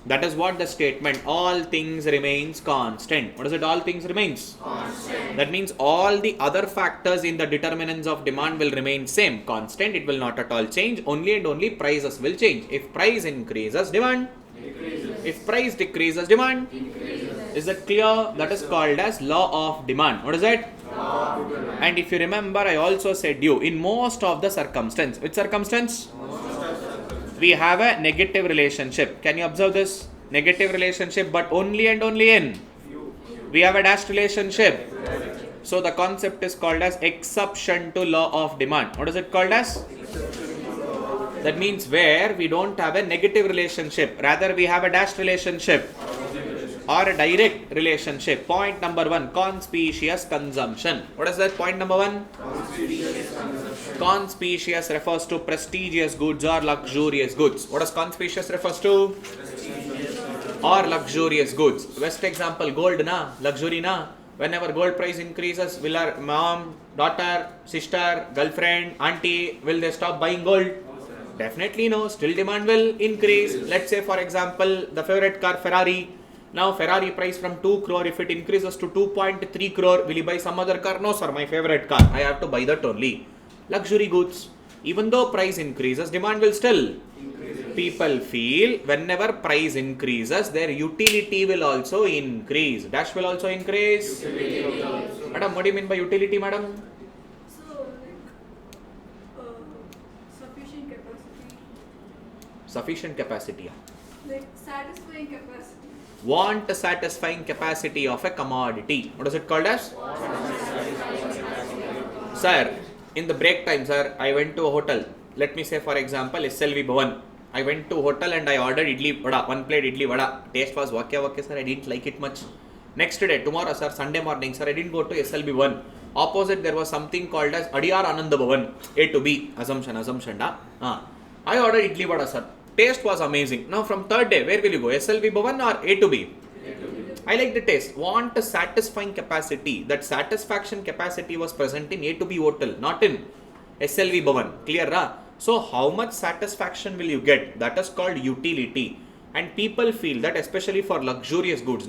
That is what the statement, all things remains constant. What is it? All things remains constant. That means all the other factors in the determinants of demand will remain same, constant. It will not at all change. Only and only prices will change. If price increases, demand decreases. If price decreases, demand increases. Is that clear? That is called as law of demand. What is it? Law of demand. And if you remember, I also said you, in most of the circumstance, which circumstance? We have a negative relationship. Can you observe this? Negative relationship, but only and only in. We have a dash relationship. So the concept is called as exception to law of demand. What is it called as? That means where we don't have a negative relationship. Rather, we have a dash relationship or a direct relationship. Point number 1, conspicuous consumption. What is that? Point number 1? Conspicuous refers to prestigious goods or luxurious goods. What does conspicuous refers to? Or luxurious goods. Best example, gold na, luxury na. Whenever gold price increases, will our mom, daughter, sister, girlfriend, auntie, will they stop buying gold? Definitely no. Still demand will increase. Let's say for example, the favorite car Ferrari. Now Ferrari price from 2 crore, if it increases to 2.3 crore, will you buy some other car? No sir, my favorite car. I have to buy that only. Luxury goods. Even though price increases, demand will still increase. People feel whenever price increases, their utility will also increase. Dash will also increase. Madam, what do you mean by utility, madam? So, sufficient capacity. Sufficient capacity. Like satisfying capacity. Want satisfying capacity of a commodity. What is it called as? Sir, in the break time, sir, I went to a hotel. Let me say for example, SLV Bhavan. I went to hotel and I ordered idli vada, 1 plate idli vada. Taste was okay, sir, I didn't like it much. Next day, tomorrow, sir, Sunday morning, sir, I didn't go to SLB 1. Opposite, there was something called as Adiyar Ananda Bhavan, A to B. Assumption, da. I ordered idli vada, sir. Taste was amazing. Now from third day, where will you go? SLB Bhavan or A to B? I like the taste. Want a satisfying capacity. That satisfaction capacity was present in A to B hotel, not in SLV Bhavan. Clear, ra? So how much satisfaction will you get? That is called utility. And people feel that especially for luxurious goods,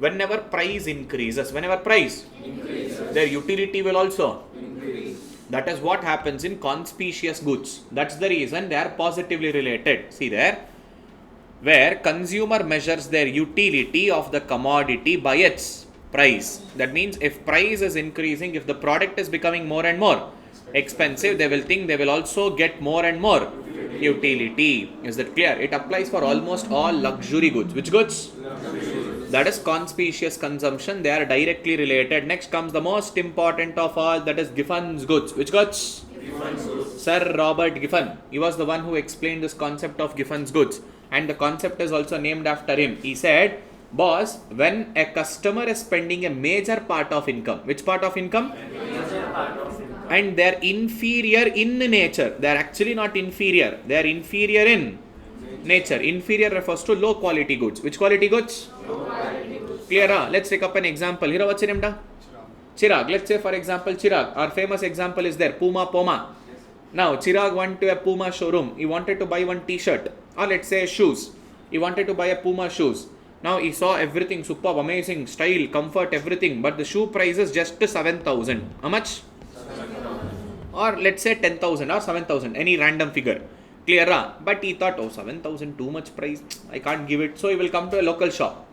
Whenever price increases, whenever price increases, their utility will also increase. That is what happens in conspicuous goods. That's the reason they are positively related. See there, where consumer measures their utility of the commodity by its price. That means if price is increasing, if the product is becoming more and more expensive, they will think they will also get more and more utility. Is that clear? It applies for almost all luxury goods. Which goods? That is conspicuous consumption. They are directly related. Next comes the most important of all, that is Giffen's goods. Which goods? Giffen's goods. Sir Robert Giffen. He was the one who explained this concept of Giffen's goods. And the concept is also named after him. He said, boss, when a customer is spending a major part of income, which part of income? Major part of income. And they are inferior in nature. They are actually not inferior. They are inferior in nature. Inferior refers to low quality goods. Which quality goods? Low quality goods. Clear? Let's take up an example. Here, what's your name? Chirag. Let's say, for example, Chirag. Our famous example is there. Puma. Now, Chirag went to a Puma showroom. He wanted to buy one t-shirt. Or let's say shoes. He wanted to buy a Puma shoes. Now, he saw everything superb, amazing, style, comfort, everything. But the shoe price is just 7,000. How much? 7,000. Or let's say 10,000 or 7,000. Any random figure. Clear? But he thought, oh, 7,000, too much price. I can't give it. So, he will come to a local shop.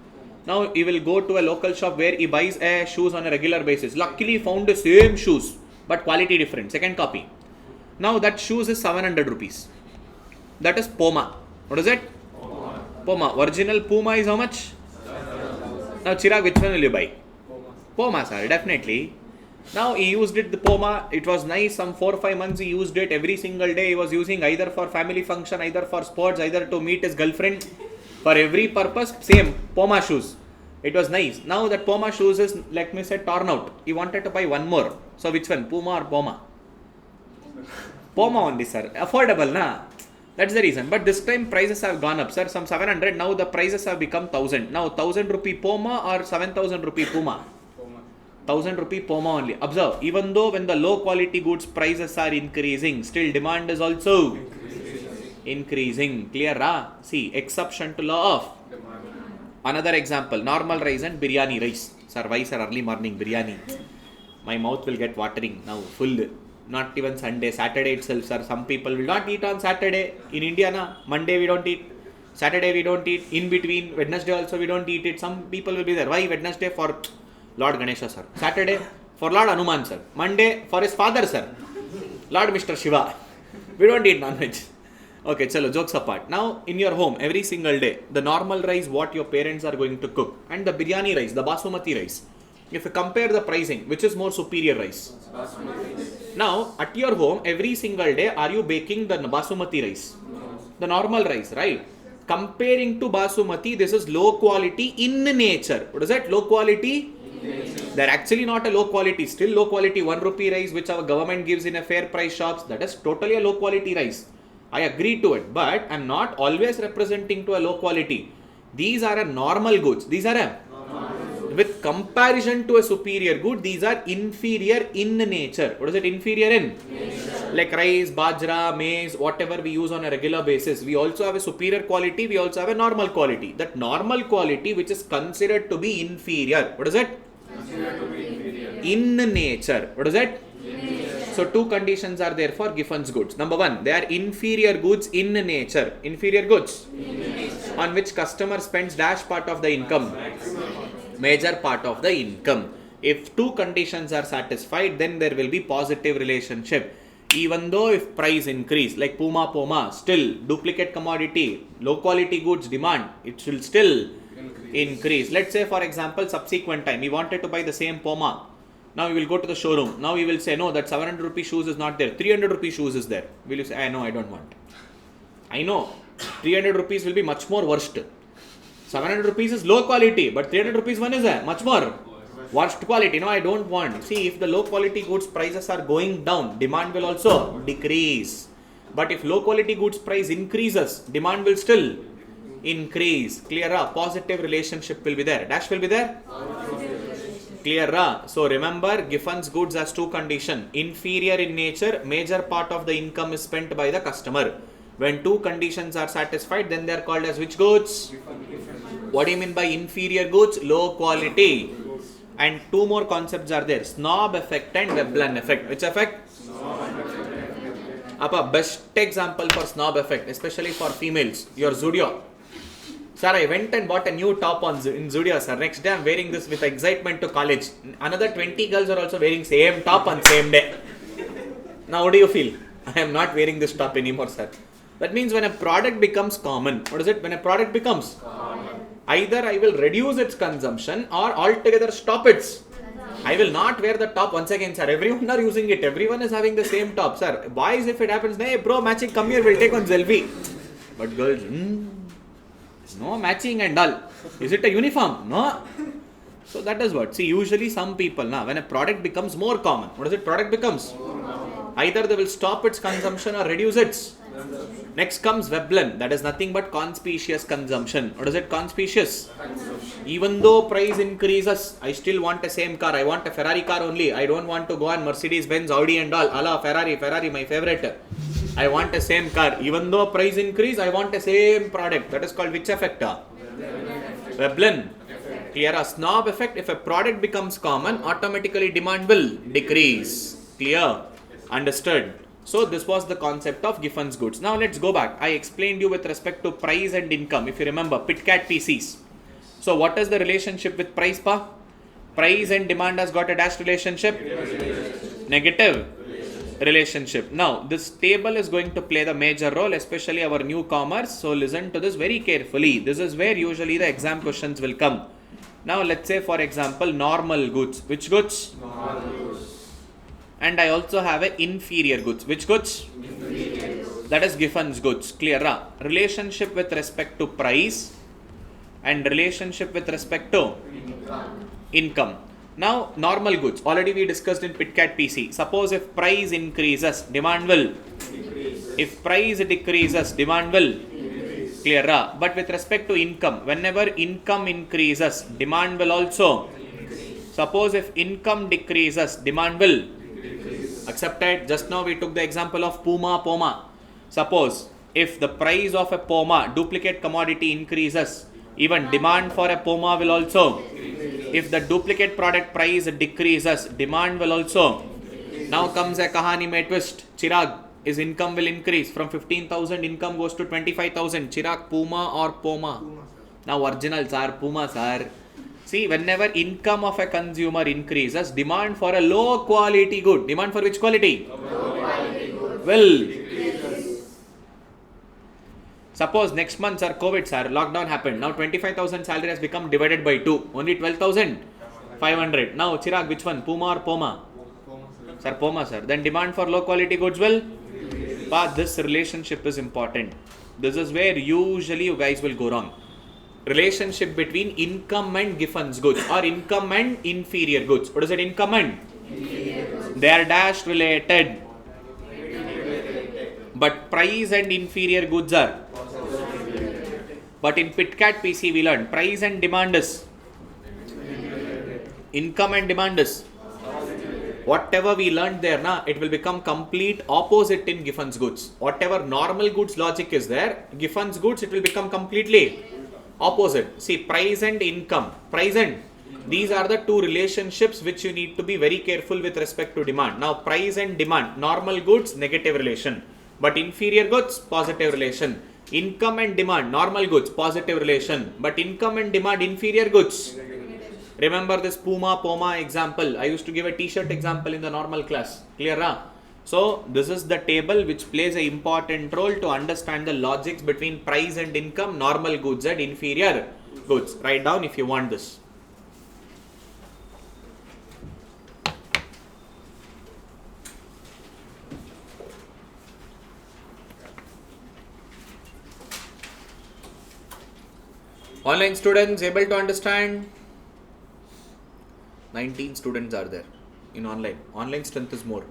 Now, he will go to a local shop where he buys shoes on a regular basis. Luckily, he found the same shoes. But quality different. Second copy. Now, that shoes is 700 rupees. That is Puma. What is it? Puma. Original Puma is how much? Now, Chirag, which one will you buy? Puma, sir. Definitely. Now, he used it, the Puma. It was nice. Some 4 or 5 months he used it. Every single day he was using either for family function, either for sports, either to meet his girlfriend. For every purpose, same. Puma shoes. It was nice. Now, that Puma shoes is, let me say, torn out. He wanted to buy one more. So, which one? Puma or Puma? Puma only, sir. Affordable, na? That's the reason. But this time prices have gone up, sir. Some 700. Now the prices have become 1,000. Now 1,000 rupee Puma or 7,000 rupee Puma? 1,000 rupee Puma only. Observe. Even though when the low quality goods prices are increasing, still demand is also increasing. Clear, ra? See, exception to law of demand. Another example. Normal rice and biryani rice. Sir, why sir early morning biryani? My mouth will get watering now. Full. Not even Sunday, Saturday itself, sir. Some people will not eat on Saturday. In India, na, Monday we don't eat. Saturday we don't eat. In between, Wednesday also we don't eat it. Some people will be there. Why Wednesday? For Lord Ganesha, sir. Saturday for Lord Hanuman, sir. Monday for his father, sir. Lord Mr. Shiva. We don't eat non-veg. Okay, chalo, jokes apart. Now, in your home, every single day, the normal rice what your parents are going to cook and the biryani rice, the basmati rice. If you compare the pricing, which is more superior rice? Now, at your home, every single day, are you baking the basmati rice? No. The normal rice, right? Comparing to basmati, this is low quality in nature. What is that? Low quality? They're actually not a low quality. Still low quality 1 rupee rice, which our government gives in a fair price shops. That is totally a low quality rice. I agree to it. But I'm not always representing to a low quality. These are a normal goods. These are a with comparison to a superior good, these are inferior in nature. What is it? Inferior in? Nature. Like rice, bajra, maize, whatever we use on a regular basis. We also have a superior quality. We also have a normal quality. That normal quality which is considered to be inferior. What is it? Considered to be inferior. In nature. What is it? Nature. So, 2 conditions are there for Giffen's goods. Number 1, they are inferior goods in nature. Inferior goods in nature. On which customer spends dash part of the income. Major part of the income. If 2 conditions are satisfied, then there will be positive relationship. Even though if price increase, like Puma, still duplicate commodity, low quality goods demand, it will still increase. Let's say for example, subsequent time, we wanted to buy the same Puma. Now we will go to the showroom. Now we will say, no, that 700 rupee shoes is not there. 300 rupee shoes is there. Will you say, I know, I don't want. I know. 300 rupees will be much more worst. 700 rupees is low quality, but 300 rupees one is much more worst quality. No, I don't want. See, if the low quality goods prices are going down, demand will also decrease. But if low quality goods price increases, demand will still increase. Clear? Positive relationship will be there. Dash will be there? Clear? So remember, Giffen's goods has 2 conditions. Inferior in nature, major part of the income is spent by the customer. When 2 conditions are satisfied, then they are called as which goods? What do you mean by inferior goods? Low quality. And two more concepts are there. Snob effect and Veblen effect. Which effect? Appa, best example for snob effect, especially for females, your Zudio. Sir, I went and bought a new top in Zudio, sir. Next day I'm wearing this with excitement to college. Another 20 girls are also wearing same top on same day. Now what do you feel? I am not wearing this top anymore, sir. That means when a product becomes common, what is it? When a product becomes common, either I will reduce its consumption or altogether stop it. I will not wear the top once again, sir. Everyone are using it. Everyone is having the same top, sir. Boys, if it happens, hey bro, matching, come here, we'll take one selfie. But girls, no matching and all. Is it a uniform? No. So that is what. See, usually some people, now when a product becomes more common, what is it? Product becomes? Either they will stop its consumption or reduce its. Next comes Veblen. That is nothing but conspicuous consumption. What is it? Conspicuous. Even though price increases, I still want the same car. I want a Ferrari car only. I don't want to go on Mercedes, Benz, Audi and all. Allah, Ferrari, my favorite. I want the same car. Even though price increase, I want the same product. That is called which effect? Veblen. Clear? A snob effect. If a product becomes common, automatically demand will decrease. Clear? Understood? So this was the concept of Giffen's goods. Now let's go back. I explained you with respect to price and income. If you remember, PitCat PCs. So what is the relationship with price, pa? Price and demand has got a dash relationship? Negative relationship. Now this table is going to play the major role, especially our newcomers. So listen to this very carefully. This is where usually the exam questions will come. Now let's say for example normal goods. Which goods? Normal goods. And I also have a inferior goods. Which goods? Inferior goods. That is Giffen's goods. Clear? Relationship with respect to price and relationship with respect to income. Now normal goods. Already we discussed in PitCat PC. Suppose if price increases, demand will decrease. If price decreases, demand will decrease. Clear? But with respect to income, whenever income increases, demand will also decrease. Suppose if income decreases, demand will decrease. Accepted? Just now we took the example of Puma. Suppose if the price of a Puma duplicate commodity increases, even demand for a Puma will also decrease. If the duplicate product price decreases, demand will also decrease. Now comes a kahani mein twist. Chirag, his income will increase. From 15,000 income goes to 25,000. Chirag, Puma or Puma? Now original sir, Puma sir. See, whenever income of a consumer increases, demand for a low quality good. Demand for which quality? Low quality good. Will decrease. Suppose next month, sir, COVID, sir, lockdown happened. Now 25,000 salary has become divided by 2. Only 12,500. Now, Chirag, which one? Puma or Puma? Sir, Puma, sir. Then demand for low quality goods will? But this relationship is important. This is where usually you guys will go wrong. Relationship between income and Giffen's goods or income and inferior goods. What is it? Income and? They are dash related. But price and inferior goods are? But in PitCat PC we learned price and demand is? Income and demand is? Whatever we learned there, it will become complete opposite in Giffen's goods. Whatever normal goods logic is there, Giffen's goods, it will become completely opposite. See, price and income. Price and, these are the two relationships which you need to be very careful with respect to demand. Now, price and demand. Normal goods, negative relation. But inferior goods, positive relation. Income and demand. Normal goods, positive relation. But income and demand, inferior goods. Remember this Puma example. I used to give a t-shirt example in the normal class. Clear? So this is the table which plays an important role to understand the logics between price and income, normal goods and inferior goods. Write down if you want this. Online students able to understand? 19 students are there in online. Online strength is more.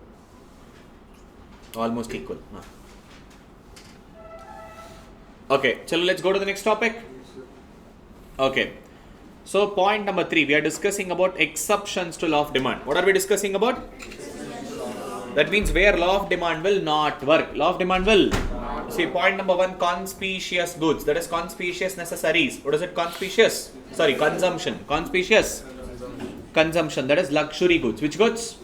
Almost equal. Okay, so let's go to the next topic. Okay, so point number 3, we are discussing about exceptions to law of demand. What are we discussing about? That means where law of demand will not work. Law of demand will not See, point number 1, conspicuous goods. That is conspicuous necessaries. What is it? Conspicuous. Sorry, consumption. Conspicuous. Consumption. That is luxury goods. Which goods?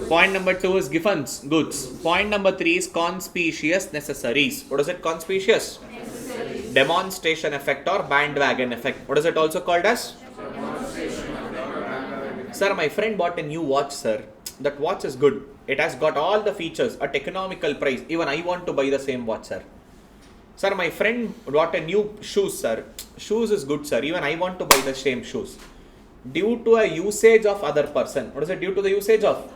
Point number 2 is giffens goods. Point number 3 is conspicuous necessaries. What is it? Conspicuous. Demonstration effect or bandwagon effect. What is it also called as? Sir, my friend bought a new watch, sir. That watch is good. It has got all the features at economical price. Even I want to buy the same watch, sir. Sir, my friend bought a new shoes, sir. Shoes is good, sir. Even I want to buy the same shoes. Due to a usage of other person. What is it? Due to the usage of?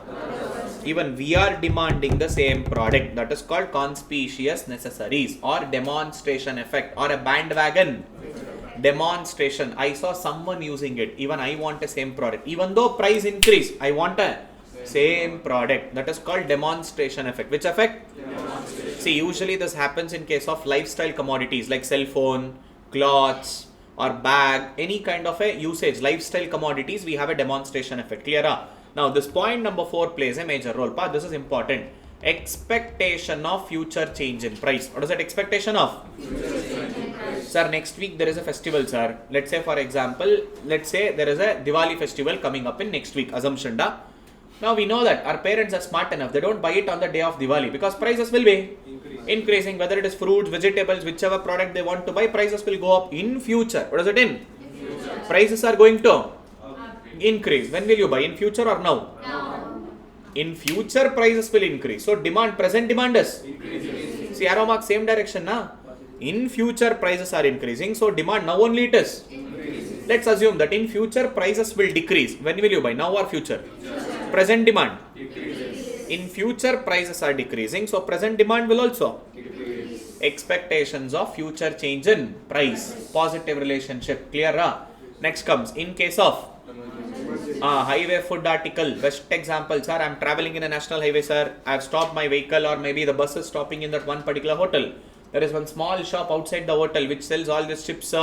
Even we are demanding the same product. That is called conspicuous necessaries or demonstration effect or a bandwagon. Demonstration. I saw someone using it. Even I want the same product. Even though price increase, I want a same product. That is called demonstration effect. Which effect? See, usually this happens in case of lifestyle commodities like cell phone, clothes or bag, any kind of a usage. Lifestyle commodities, we have a demonstration effect. Clear? Now, this point number 4 plays a major role. This is important. Expectation of future change in price. What is that expectation of? Sir, next week there is a festival, sir. Let's say, for example, let's say there is a Diwali festival coming up in next week. Assumption, da. Now we know that our parents are smart enough. They don't buy it on the day of Diwali because prices will be increasing. Whether it is fruits, vegetables, whichever product they want to buy, prices will go up in future. What is it in? Prices are going to increase. When will you buy? In future or now? In future, prices will increase. So demand, present demand is increasing. See, arrow mark same direction, na? In future, prices are increasing. So demand now only it is increasing. Let's assume that in future, prices will decrease. When will you buy? Now or future? Present demand. In future, prices are decreasing. So present demand will also decrease. Expectations of future change in price. Positive relationship. Clear? Next comes in case of highway food article. Best example, sir. I am traveling in a national highway, sir. I have stopped my vehicle or maybe the bus is stopping in that one particular hotel. There is one small shop outside the hotel which sells all these chips,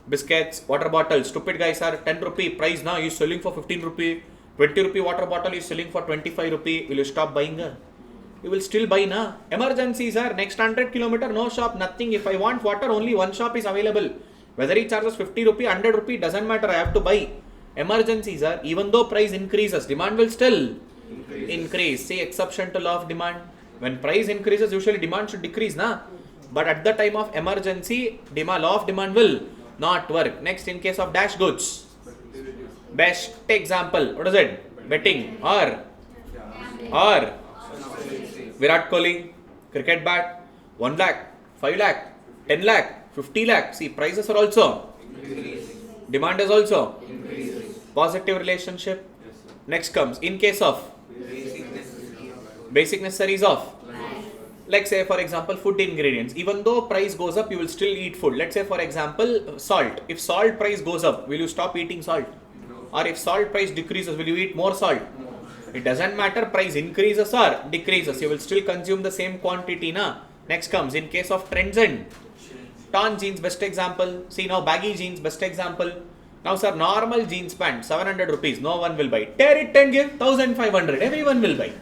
biscuits, water bottles. Stupid guys, sir. 10 rupee price now. He is selling for 15 rupee. 20 rupee water bottle is selling for 25 rupee. Will you stop buying? You will still buy, na? Emergency, sir. Next 100 kilometer, no shop, nothing. If I want water, only one shop is available. Whether he charges 50 rupee, 100 rupee, doesn't matter. I have to buy. Emergency, sir. Even though price increases, demand will still increase. See, exception to law of demand. When price increases, usually demand should decrease, na? But at the time of emergency, law of demand will not work. Next, in case of dash goods. Best example, what is it? Betting or Virat Kohli, cricket bat, 1 lakh, 5 lakh, 10 lakh, 50 lakh. See, prices are also demand is also positive relationship. Next comes in case of basic necessaries of, like say for example food ingredients. Even though price goes up, you will still eat food. Let's say for example salt. If salt price goes up, will you stop eating salt? Or if salt price decreases, will you eat more salt? It doesn't matter price increases or decreases, you will still consume the same quantity, na? Next comes in case of trends and torn jeans, best example. See now baggy jeans, best example. Now sir, normal jeans pant 700 rupees, no one will buy. Tear it and give 1500, everyone will buy.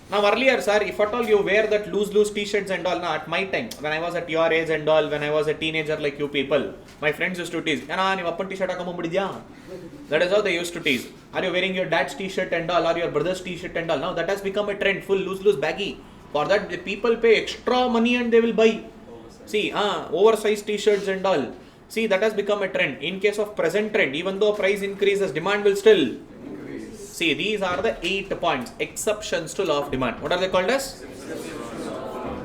Now earlier, sir, if at all you wear that loose t-shirts and all, now at my time, when I was at your age and all, when I was a teenager like you people, my friends used to tease, that is how they used to tease. Are you wearing your dad's t-shirt and all, or your brother's t-shirt and all? Now that has become a trend, full loose baggy. For that, the people pay extra money and they will buy. See, oversized t-shirts and all. See, that has become a trend. In case of present trend, even though price increases, demand will still see, these are the 8 points, exceptions to law of demand. What are they called as?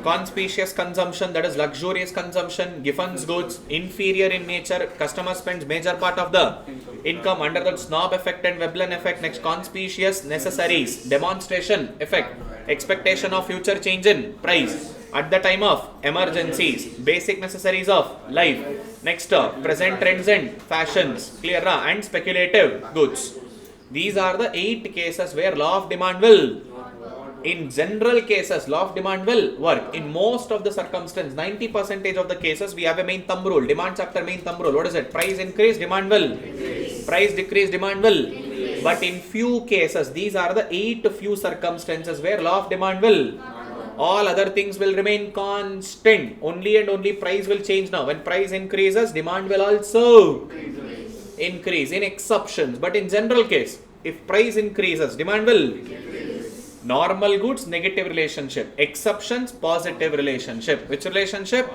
Conspicuous consumption, that is luxurious consumption, giffens goods, inferior in nature, customer spends major part of the income under the snob effect and Veblen effect. Next, conspicuous necessaries, demonstration effect, expectation of future change in price at the time of emergencies, basic necessaries of life. Next, present trends and fashions, clear, and speculative goods. These are the 8 cases where law of demand will, in general cases, law of demand will work. In most of the circumstances, 90% of the cases, we have a main thumb rule, demand chapter main thumb rule. What is it? Price increase, demand will increase. Price decrease, demand will increase. But in few cases, these are the 8 few circumstances where law of demand will All other things will remain constant. Only and only price will change now. When price increases, demand will also increase in exceptions. But in general case, if price increases, demand will increase. Normal goods, negative relationship. Exceptions, positive relationship. Which relationship?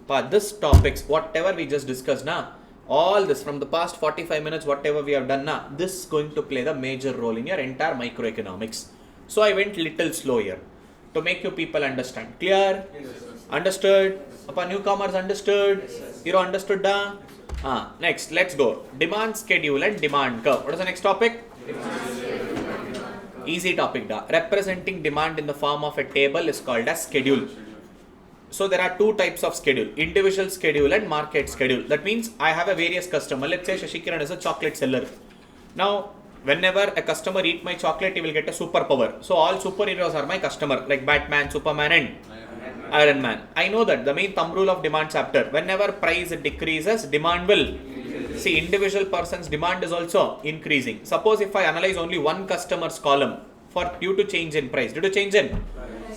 But this topics, whatever we just discussed now, all this from the past 45 minutes, whatever we have done now, this is going to play the major role in your entire microeconomics. So I went little slow here to make you people understand. Clear? Yes, sir. Understood? Upon newcomers understood? Yes, You understood da? Next, let's go. Demand schedule and demand curve. What is the next topic? Easy topic da. Representing demand in the form of a table is called as schedule. So there are two types of schedule, individual schedule and market schedule. That means I have a various customer. Let's say Shashikiran is a chocolate seller. Now, whenever a customer eat my chocolate, he will get a superpower. So all superheroes are my customer, like Batman, Superman and Iron Man. I know that the main thumb rule of demand chapter. Whenever price decreases, demand will. See, individual person's demand is also increasing. Suppose if I analyze only one customer's column for due to change in price, due to change in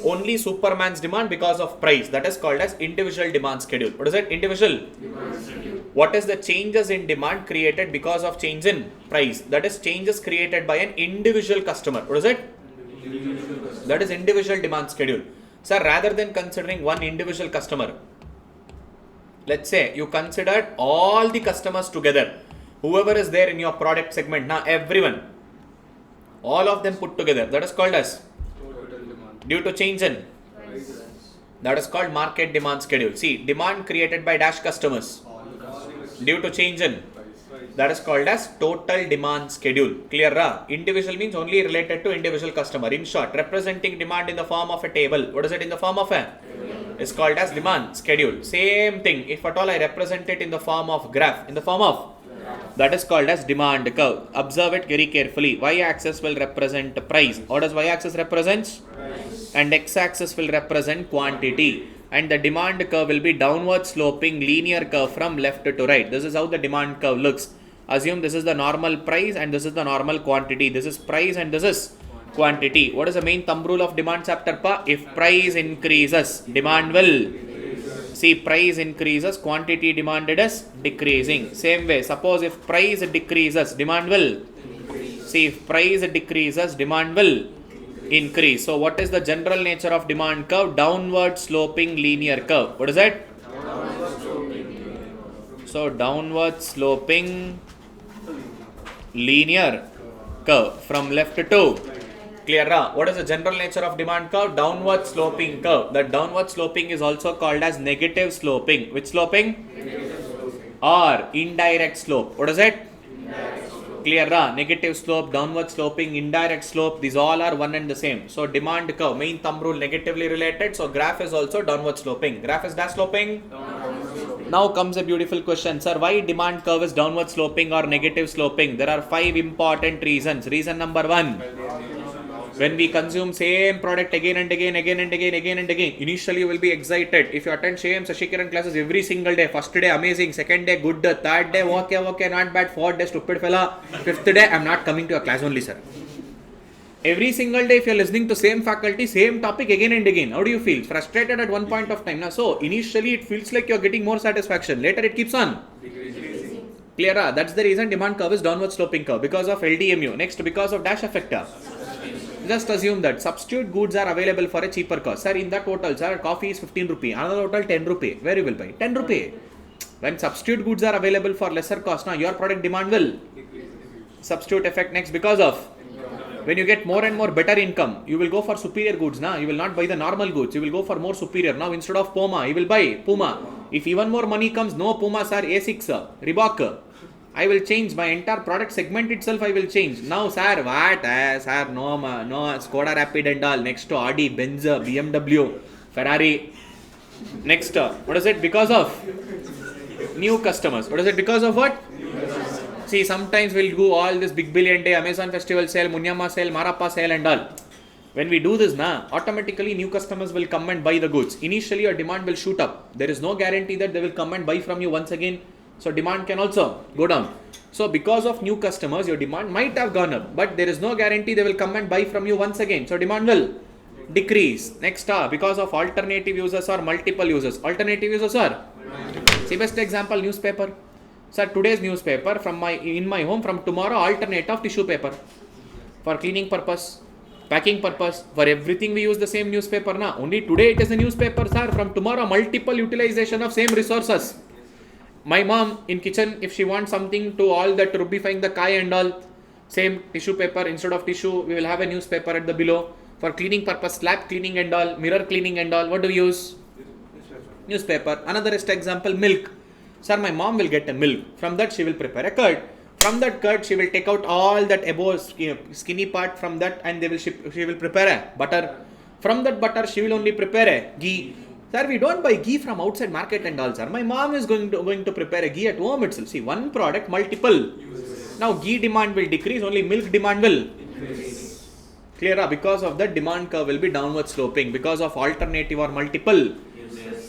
only Superman's demand because of price, that is called as individual demand schedule. What is it? Individual demand schedule. What is the changes in demand created because of change in price? That is changes created by an individual customer. What is it? That is individual demand schedule. Sir, rather than considering one individual customer, let's say you considered all the customers together, whoever is there in your product segment, now everyone, all of them put together, that is called as due to change in price. That is called market demand schedule. See, demand created by dash customers due to change in price. That is called as total demand schedule. Clear? Individual means only related to individual customer. In short, representing demand in the form of a table. What is it in the form of a? Is called as demand schedule. Same thing. If at all I represent it in the form of graph, in the form of that is called as demand curve. Observe it very carefully. Y-axis will represent price. What does y-axis represent? Price. And x-axis will represent quantity. And the demand curve will be downward sloping linear curve from left to right. This is how the demand curve looks. Assume this is the normal price and this is the normal quantity. This is price and this is quantity. What is the main thumb rule of demand chapter pa? If price increases, demand will. See, price increases, quantity demanded is decreasing. Same way, suppose if price decreases, demand will. See, if price decreases, demand will increase. So, what is the general nature of demand curve? Downward sloping linear curve. What is it? So, downward sloping linear curve from left to. Clear? What is the general nature of demand curve? Downward sloping curve. The downward sloping is also called as negative sloping. Which sloping? Or indirect slope. What is it? Clear? Negative slope, downward sloping, indirect slope. These all are one and the same. So demand curve, main thumb rule negatively related. So graph is also downward sloping. Graph is dash sloping. Now comes a beautiful question. Sir, why demand curve is downward sloping or negative sloping? There are 5 important reasons. Reason number 1. When we consume same product again and again, initially you will be excited. If you attend same Shashikiran classes every single day, first day amazing, second day good, third day okay, not bad, fourth day stupid fella, fifth day I'm not coming to your class only, sir. Every single day if you are listening to same faculty, same topic again and again, how do you feel? Frustrated at one point of time. Now, so initially it feels like you are getting more satisfaction. Later it keeps on decreasing. Clear? That's the reason demand curve is downward sloping curve because of LDMU. Next, because of dash effect. Just assume that substitute goods are available for a cheaper cost. Sir, in that hotel, sir, coffee is 15 rupee. Another hotel, 10 rupee. Where you will buy? 10 rupee. When substitute goods are available for lesser cost, now your product demand will substitute effect. Next, because of when you get more and more better income, you will go for superior goods. Now, you will not buy the normal goods. You will go for more superior. Now, instead of Puma, you will buy Puma. If even more money comes, no Puma, sir, A6, Reebok. I will change my entire product segment itself. I will change. Now, sir, what? Sir, no, Skoda Rapid and all. Next to Audi, Benz, BMW, Ferrari. Next, what is it? Because of new customers. What is it? Because of what? See, sometimes we'll do all this Big Billion Day, Amazon Festival sale, Munyama sale, Marappa sale and all. When we do this, automatically new customers will come and buy the goods. Initially, your demand will shoot up. There is no guarantee that they will come and buy from you once again. So demand can also go down. So because of new customers, your demand might have gone up, but there is no guarantee they will come and buy from you once again. So demand will. decrease. Next, because of alternative uses or multiple uses. Alternative uses are, see best example, newspaper. Sir, today's newspaper in my home, from tomorrow alternate of tissue paper. For cleaning purpose, packing purpose, for everything we use the same newspaper na. Only today it is a newspaper, sir. From tomorrow multiple utilization of same resources. My mom in kitchen, if she wants something to all that rubifying the kai and all, same tissue paper, instead of tissue we will have a newspaper at the below. For cleaning purpose, slab cleaning and all, mirror cleaning and all, what do we use? Newspaper. Another example, milk. Sir, my mom will get a milk. From that she will prepare a curd. From that curd she will take out all that above skinny part from that, and she will prepare a butter. From that butter she will only prepare a ghee. Sir, we don't buy ghee from outside market and all, sir. My mom is going to prepare a ghee at home itself. See, one product, multiple. Now ghee demand will decrease, only milk demand will increase. Clear? Because of that, demand curve will be downward sloping because of alternative or multiple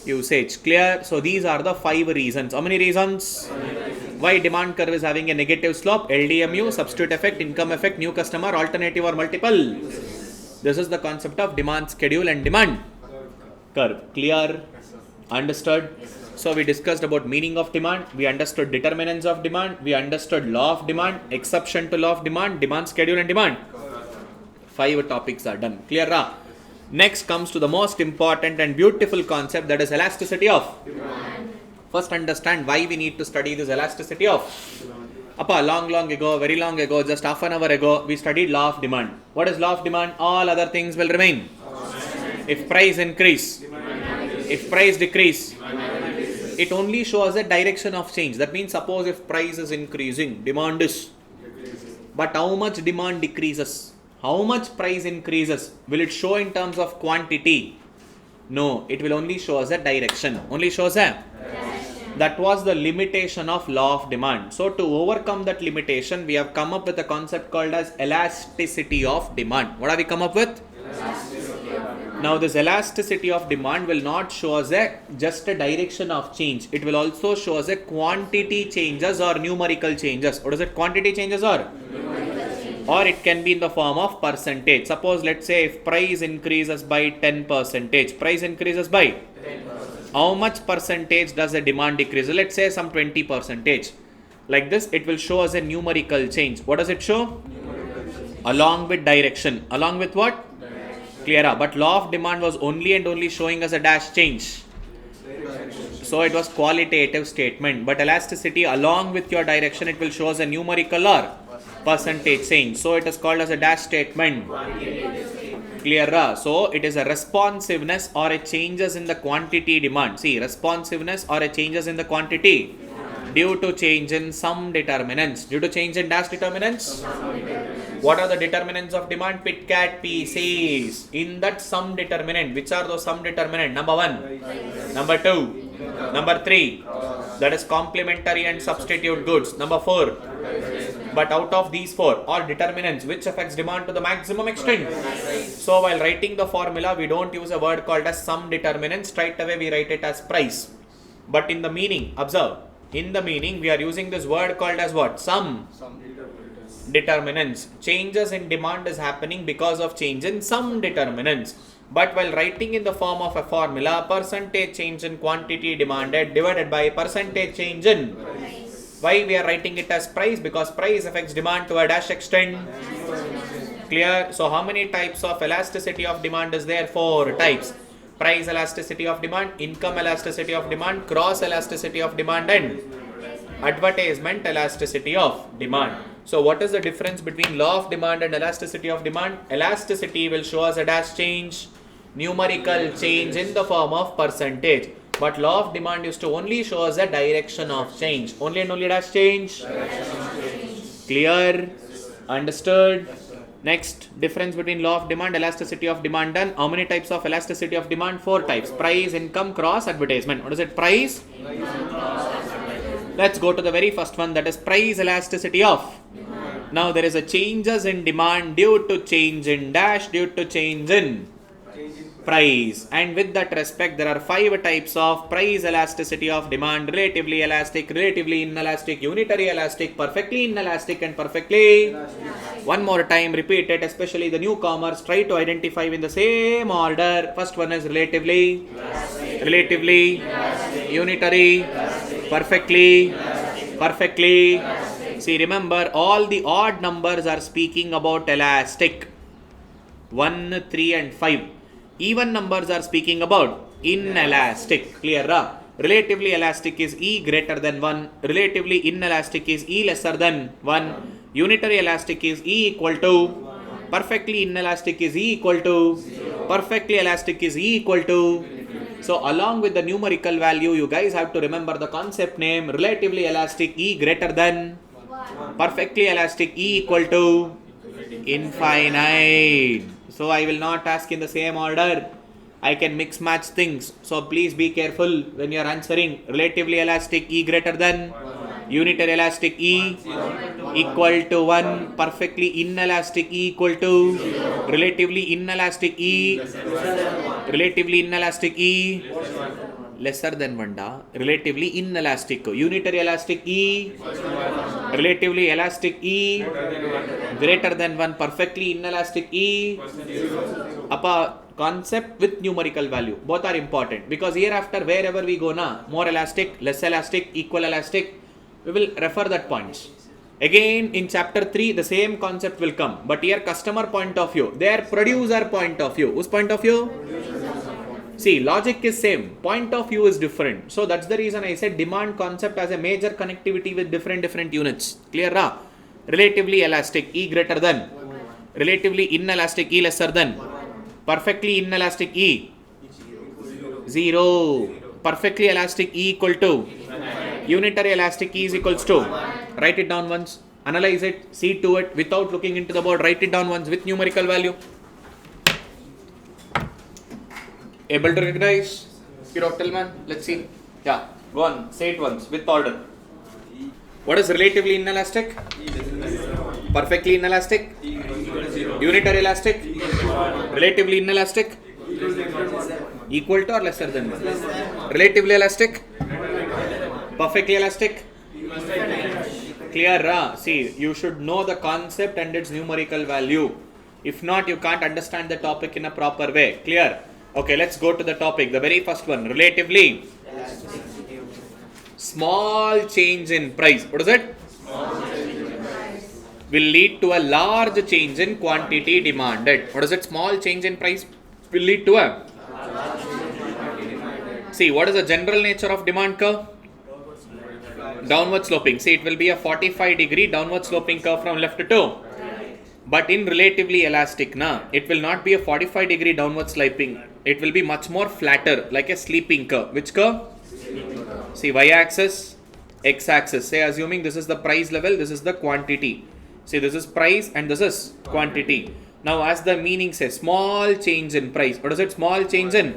usage. Clear? So these are the 5 reasons. How many reasons? Why demand curve is having a negative slope? LDMU, substitute effect, income effect, new customer, alternative or multiple. This is the concept of demand schedule and demand curve. Clear? Understood? So we discussed about meaning of demand, we understood determinants of demand, we understood law of demand, exception to law of demand, demand schedule and demand. 5 topics are done. Clear? Next comes to the most important and beautiful concept, that is elasticity of demand. First understand why we need to study this elasticity of demand. Long ago, very long ago, just half an hour ago, we studied law of demand. What is law of demand? All other things will remain. If price increase, if price decrease, it only shows a direction of change. That means suppose if price is increasing, demand is. But how much demand decreases? How much price increases? Will it show in terms of quantity? No, it will only show as a direction. Only shows a direction. That was the limitation of law of demand. So to overcome that limitation, we have come up with a concept called as elasticity of demand. What have we come up with? Now this elasticity of demand will not show as just a direction of change. It will also show as a quantity changes or numerical changes. What is it? Quantity changes or? Or it can be in the form of percentage. Suppose let's say if price increases by 10%. Price increases by 10%. How much percentage does the demand decrease? Let's say some 20%. Like this, it will show as a numerical change. What does it show? Along with direction. Along with what? Clear? But law of demand was only and only showing us a dash change. So it was qualitative statement. But elasticity, along with your direction, it will show us a numerical or percentage change. So it is called as a dash statement. Clear? So it is a responsiveness or a changes in the quantity demand. See, responsiveness or a changes in the quantity due to change in some determinants. Due to change in dash determinants. What are the determinants of demand? Pit cat PCs. In that sum determinant, which are those sum determinant? Number 1, number 2, number 3. That is complementary and substitute goods. Number 4. But out of these 4 are determinants which affects demand to the maximum extent. So while writing the formula, we don't use a word called as sum determinant. Straight away we write it as price. But in the meaning, observe. In the meaning, we are using this word called as what? Sum determinants. Changes in demand is happening because of change in some determinants. But while writing in the form of a formula, percentage change in quantity demanded divided by percentage change in price. Why we are writing it as price? Because price affects demand to a dash extent. Clear? So how many types of elasticity of demand is there? 4 types. Price elasticity of demand, income elasticity of demand, cross elasticity of demand, and advertisement elasticity of demand. So what is the difference between law of demand and elasticity of demand? Elasticity will show us a dash change, numerical change in the form of percentage. But law of demand used to only show us a direction of change. Only and only dash change. Clear? Understood? Next, difference between law of demand, elasticity of demand done. How many types of elasticity of demand? 4 types. Price, income, cross, advertisement. What is it? Price? Let's go to the very first one, that is price elasticity of demand. Now there is a changes in demand due to change in dash, due to change in price. And with that respect, there are 5 types of price elasticity of demand: relatively elastic, relatively inelastic, unitary elastic, perfectly inelastic, and perfectly. One more time, repeat it, especially the newcomers. Try to identify in the same order. First one is relatively, relatively, unitary, perfectly, perfectly. See, remember, all the odd numbers are speaking about elastic. 1, 3 and 5. Even numbers are speaking about inelastic. Clear? Relatively elastic is E greater than 1. Relatively inelastic is E lesser than 1. Unitary elastic is E equal to. Perfectly inelastic is E equal to. Perfectly elastic is E equal to. So along with the numerical value, you guys have to remember the concept name: relatively elastic E greater than. Perfectly elastic E equal to infinite. So I will not ask in the same order. I can mix match things. So please be careful when you are answering. Relatively elastic E greater than. Unitary elastic E equal to 1. Perfectly inelastic E equal to. Relatively inelastic E. Relatively inelastic E lesser than 1. Relatively inelastic. Unitary elastic E. Relatively elastic E greater than 1. Perfectly inelastic E. Concept with numerical value. Both are important, because hereafter wherever we go now, more elastic, less elastic, equal elastic, we will refer that points. Again in chapter 3 the same concept will come, but here customer point of view, their producer point of view. Whose point of view? See, logic is same, point of view is different. So that's the reason I said demand concept has a major connectivity with different units. Clear? Relatively elastic E greater than. Relatively inelastic E lesser than. Perfectly inelastic E 0. Perfectly elastic E equal to. Unitary elastic E is equals to. Write it down once. Analyze it. See to it without looking into the board. Write it down once with numerical value. Able to recognize? Tillman, let's see. Yeah, go on. Say it once with order. What is relatively inelastic? Perfectly inelastic? Unitary elastic? Relatively inelastic? Equal to or lesser than 1? Relatively elastic? Perfectly elastic? Clear? See, you should know the concept and its numerical value. If not, you can't understand the topic in a proper way. Clear? Okay, let's go to the topic. The very first one, relatively small change in price. What is it? Will lead to a large change in quantity demanded. What is it? Small change in price will lead to a. See, what is the general nature of demand curve? Downward sloping. See, it will be a 45-degree downward sloping curve from left to. But in relatively elastic, it will not be a 45-degree downward sloping. It will be much more flatter, like a sleeping curve. Which curve? See, y-axis, x-axis. Say, assuming this is the price level, this is the quantity. See, this is price and this is quantity. Now, as the meaning says, small change in price. What is it? Small change in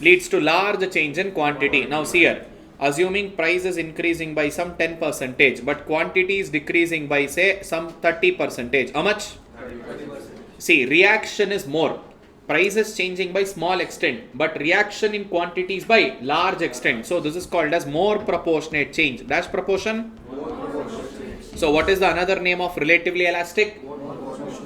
leads to large change in quantity. Now, see here. Assuming price is increasing by some 10%, but quantity is decreasing by say some 30%. How much? 30%. See, reaction is more. Price is changing by small extent, but reaction in quantity is by large extent. So this is called as more proportionate change. Dash proportion? So what is the another name of relatively elastic?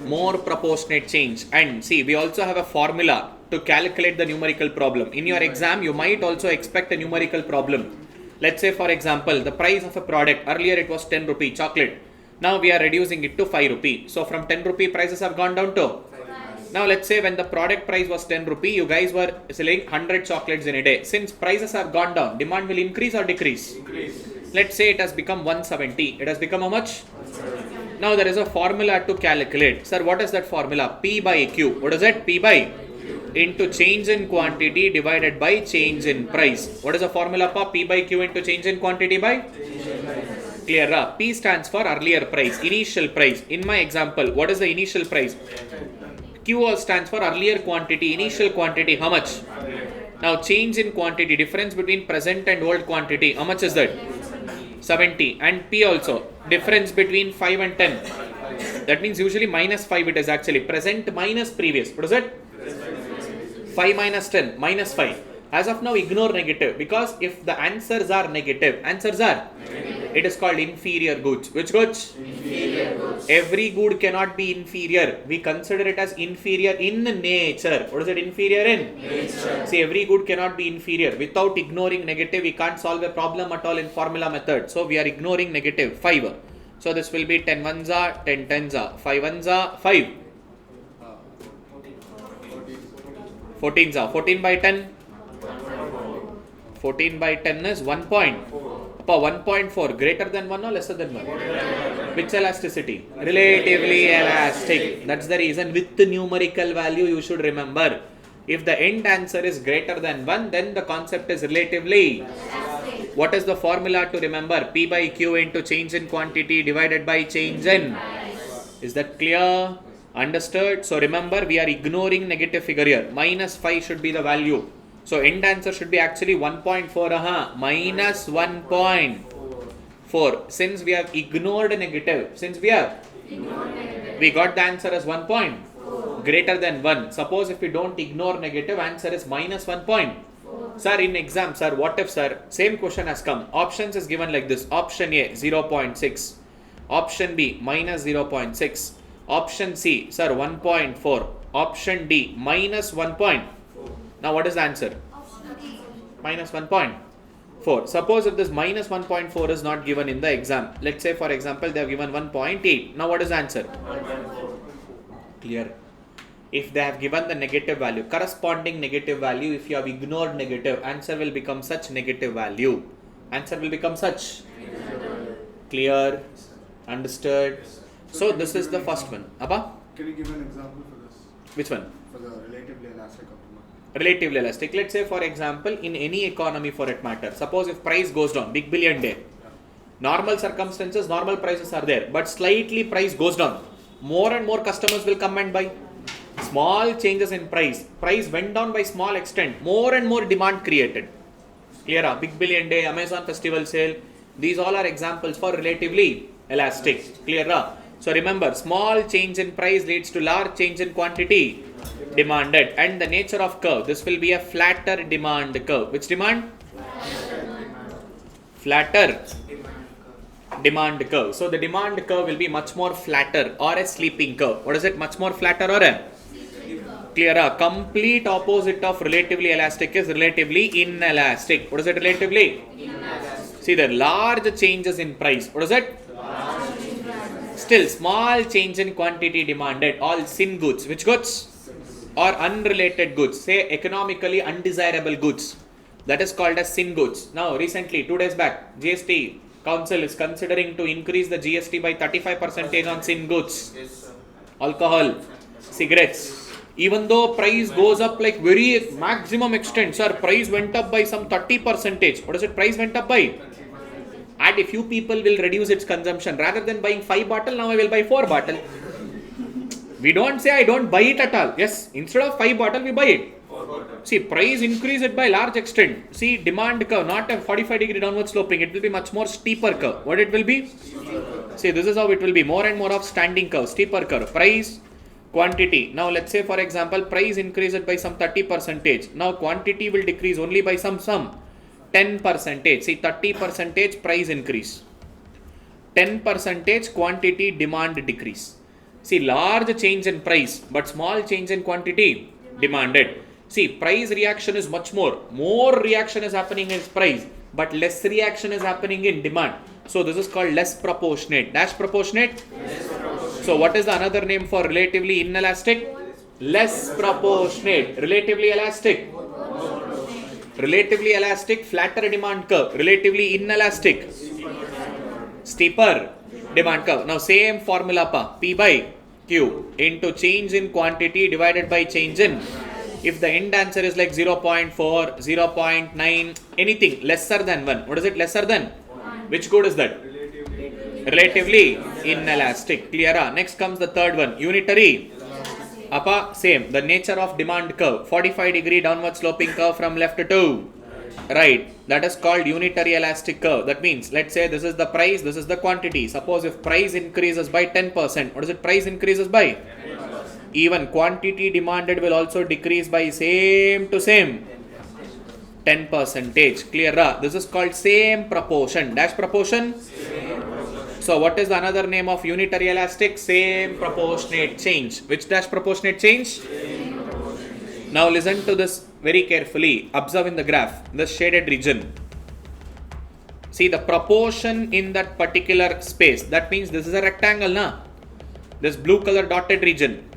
More proportionate change. And see, we also have a formula to calculate the numerical problem. In your exam, you might also expect a numerical problem. Let's say, for example, the price of a product, earlier it was 10 rupee chocolate. Now we are reducing it to 5 rupee. So from 10 rupee prices have gone down to. Now let's say when the product price was 10 rupee, you guys were selling 100 chocolates in a day. Since prices have gone down, demand will increase or decrease? Increase. Let's say it has become 170. It has become how much? 170. Now there is a formula to calculate. Sir, what is that formula? P by Q. What is it? P by into change in quantity divided by change in price. What is the formula for P by Q into change in quantity by? Clear? P stands for earlier price, initial price. In my example, what is the initial price? Q stands for earlier quantity, initial quantity. How much? Now change in quantity, difference between present and old quantity. How much is that? 70. And P also, difference between 5 and 10. That means usually minus 5 it is actually. Present minus previous. What is it? 5 minus 10, minus 5. As of now, ignore negative, because if the answers are negative, it is called inferior goods. Which goods? Inferior goods. Every good cannot be inferior. We consider it as inferior in nature. What is it inferior in? Nature. See, every good cannot be inferior. Without ignoring negative, we can't solve a problem at all in formula method. So we are ignoring negative. 5. So this will be 10 ones are 10 tens are 5 ones are 5. 14s are 14 by 10. 14 by 10 is 1 point. 1.4 greater than 1 or lesser than 1? Which elasticity? Relatively elastic. That's the reason with the numerical value you should remember. If the end answer is greater than 1, then the concept is relatively. What is the formula to remember? P by Q into change in quantity divided by change in. Is that clear? Understood? So remember, we are ignoring negative figure here. Minus 5 should be the value. So end answer should be actually 1.4. Minus 1.4. Since we have ignored negative, we got the answer as 1.4 greater than 1. Suppose if we don't ignore negative, answer is minus 1.4. Sir, in exam, sir, what if, sir, same question has come. Options is given like this. Option A, 0.6. Option B, minus 0.6. Option C, sir, 1.4. Option D, minus 1.4. Now what is the answer? Minus 1.4. Suppose if this minus 1.4 is not given in the exam. Let's say for example they have given 1.8. Now what is the answer? Clear? If they have given the negative value, corresponding negative value, if you have ignored negative, answer will become such negative value. Answer will become such. Clear? Understood? So this is the first one. Abba? Can you give an example for this? Which one? For the relatively elastic of the market. Relatively elastic. Let's say for example in any economy for that matter. Suppose if price goes down, big billion day. Normal circumstances, normal prices are there. But slightly price goes down. More and more customers will come and buy. Small changes in price. Price went down by small extent. More and more demand created. Clear? Big billion day, Amazon festival sale. These all are examples for relatively elastic. Clear? So remember, small change in price leads to large change in quantity demanded. And the nature of curve, this will be a flatter demand curve. Which demand? Flatter demand curve. So the demand curve will be much more flatter or a sleeping curve. What is it? Much more flatter or a? Clear? Complete opposite of relatively elastic is relatively inelastic. What is it relatively? Inelastic. See there, large changes in price. What is it? Still small change in quantity demanded. All sin goods. Which goods? Or unrelated goods. Say economically undesirable goods. That is called as sin goods. Now recently, 2 days back, GST Council is considering to increase the GST by 35% on sin goods. Alcohol, cigarettes. Even though price goes up like very maximum extent, sir, price went up by some 30%. What is it? Price went up by? And a few people will reduce its consumption. Rather than buying 5 bottles, now I will buy 4 bottles. We don't say I don't buy it at all. Yes, instead of 5 bottles, we buy it. See, price increase it by large extent. See, demand curve, not a 45-degree downward sloping. It will be much more steeper curve. What it will be? See, this is how it will be. More and more of standing curve, steeper curve. Price, quantity. Now, let's say, for example, price increase it by some 30%. Now, quantity will decrease only by some 10%. See, 30% price increase. 10% quantity demand decrease. See, large change in price, but small change in quantity demanded. See, price reaction is much more. More reaction is happening in price, but less reaction is happening in demand. So, this is called less proportionate. Dash proportionate? So, what is the another name for relatively inelastic? Less proportionate. Relatively elastic? Relatively elastic, flatter demand curve. Relatively inelastic? Steeper demand curve. Now, same formula pa. P by Q into change in quantity divided by change in. If the end answer is like 0.4, 0.9, anything lesser than 1. What is it lesser than? Which good is that? Relatively inelastic. Clear? Next comes the third one. Unitary. Appa, same. The nature of demand curve. 45-degree downward sloping curve from left to right. That is called unitary elastic curve. That means, let's say this is the price, this is the quantity. Suppose if price increases by 10%. What is it? Price increases by? Even quantity demanded will also decrease by same to same 10%. Clear? This is called same proportion. Dash proportion. So what is the another name of unitary elastic? Same proportionate change. Which dash proportionate change? Now listen to this very carefully. Observe in the graph, the shaded region. See the proportion in that particular space. That means this is a rectangle, na? This blue color dotted region.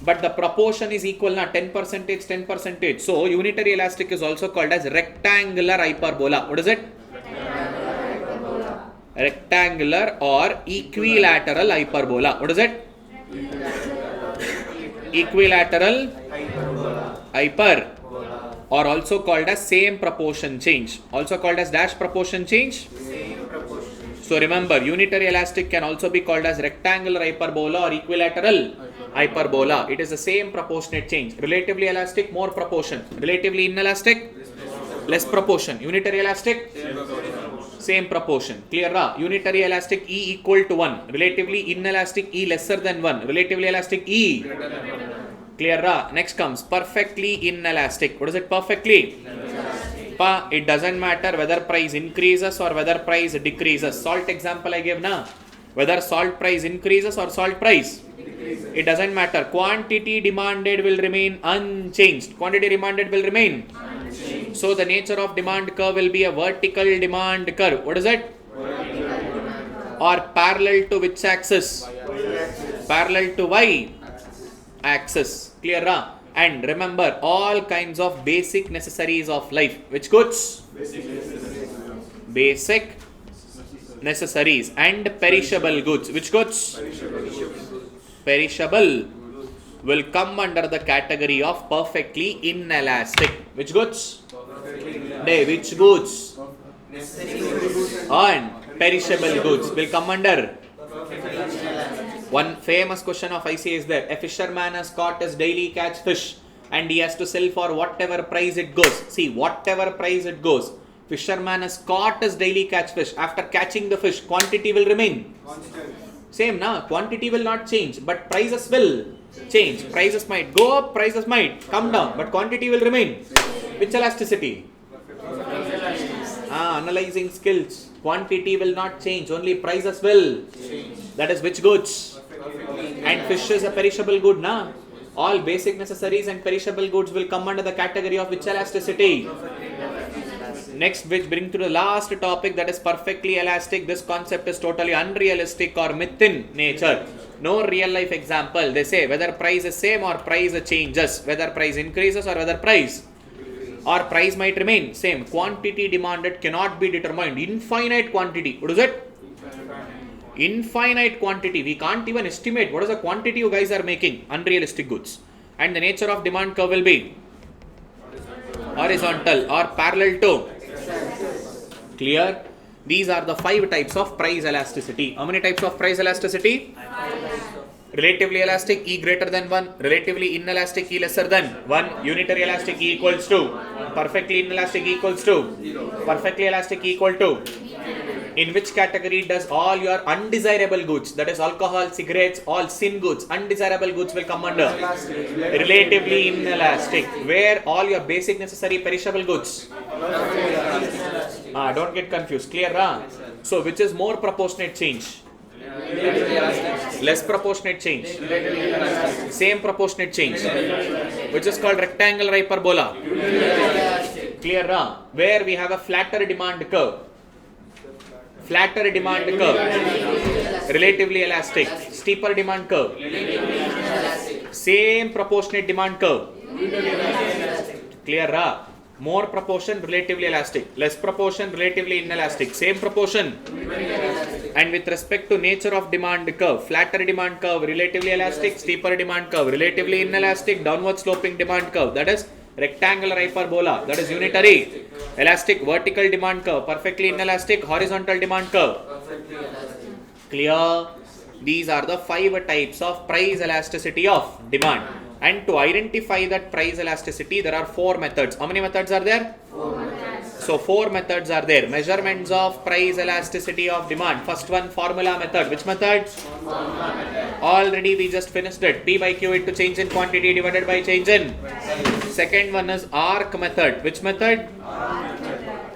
But the proportion is equal, na? 10%, 10%. So unitary elastic is also called as rectangular hyperbola. What is it? Rectangular or equilateral hyperbola. What is it? Equilateral hyper, or also called as same proportion change. Also called as dash proportion change. So remember, unitary elastic can also be called as rectangular hyperbola or equilateral hyperbola. It is the same proportionate change. Relatively elastic, more proportion. Relatively inelastic, less proportion. Unitary elastic, same proportion. Clear? Unitary elastic E equal to 1. Relatively inelastic E lesser than 1. Relatively elastic E. Clear? Next comes perfectly inelastic. What is it? Perfectly? It doesn't matter whether price increases or whether price decreases. Salt example I gave now. Whether salt price increases or salt price. It doesn't matter. Quantity demanded will remain unchanged. Quantity demanded will remain. So the nature of demand curve will be a vertical demand curve. What is it? Or parallel to which axis? Parallel to Y axis. Clear? And remember all kinds of basic necessaries of life. Which goods? Basic necessaries and perishable goods. Which goods? Perishable will come under the category of perfectly inelastic. Which goods? Which goods? And perishable goods will come under. One famous question of IC is there. A fisherman has caught his daily catch fish and he has to sell for whatever price it goes. See, whatever price it goes. Fisherman has caught his daily catch fish. After catching the fish, quantity will remain. Same, na? Quantity will not change, but prices will change. Prices might go up, prices might come down, but quantity will remain. Which elasticity? Analyzing skills. Quantity will not change, only prices will. That is which goods? And fish is a perishable good, na? All basic necessaries and perishable goods will come under the category of which elasticity? Next, which bring to the last topic, that is perfectly elastic. This concept is totally unrealistic or myth in nature. No real life example. They say whether price is same or price changes, whether price increases or whether price might remain same. Quantity demanded cannot be determined. Infinite quantity. What is it? Infinite quantity. We can't even estimate what is the quantity you guys are making. Unrealistic goods. And the nature of demand curve will be horizontal or parallel to. Clear? These are the 5 types of price elasticity. How many types of price elasticity? Relatively elastic E greater than 1. Relatively inelastic E lesser than 1. Unitary elastic E equals to. Perfectly inelastic E equals to. Perfectly elastic E equal to. In which category does all your undesirable goods, that is alcohol, cigarettes, all sin goods, undesirable goods will come under? Relatively inelastic. Where all your basic necessary perishable goods? Don't get confused. Clear? So which is more proportionate change? Less proportionate change. Same proportionate change. Which is called rectangular hyperbola. Clear? Where we have a flatter demand curve. Flatter demand curve. Relatively elastic. Steeper demand curve. Same proportionate demand curve. Clear? More proportion, relatively elastic. Less proportion, relatively inelastic. Same proportion. And with respect to nature of demand curve, flatter demand curve, relatively elastic. Steeper demand curve, relatively inelastic. Downward sloping demand curve, that is rectangular hyperbola, that is unitary. Elastic, vertical demand curve, perfectly inelastic. Horizontal demand curve. Clear? These are the 5 types of price elasticity of demand. And to identify that price elasticity, there are 4 methods. How many methods are there? 4 methods. So 4 methods are there. Measurements of price elasticity of demand. First one, formula method. Which method? Already we just finished it. P by Q into change in quantity divided by change in. Second one is arc method. Which method?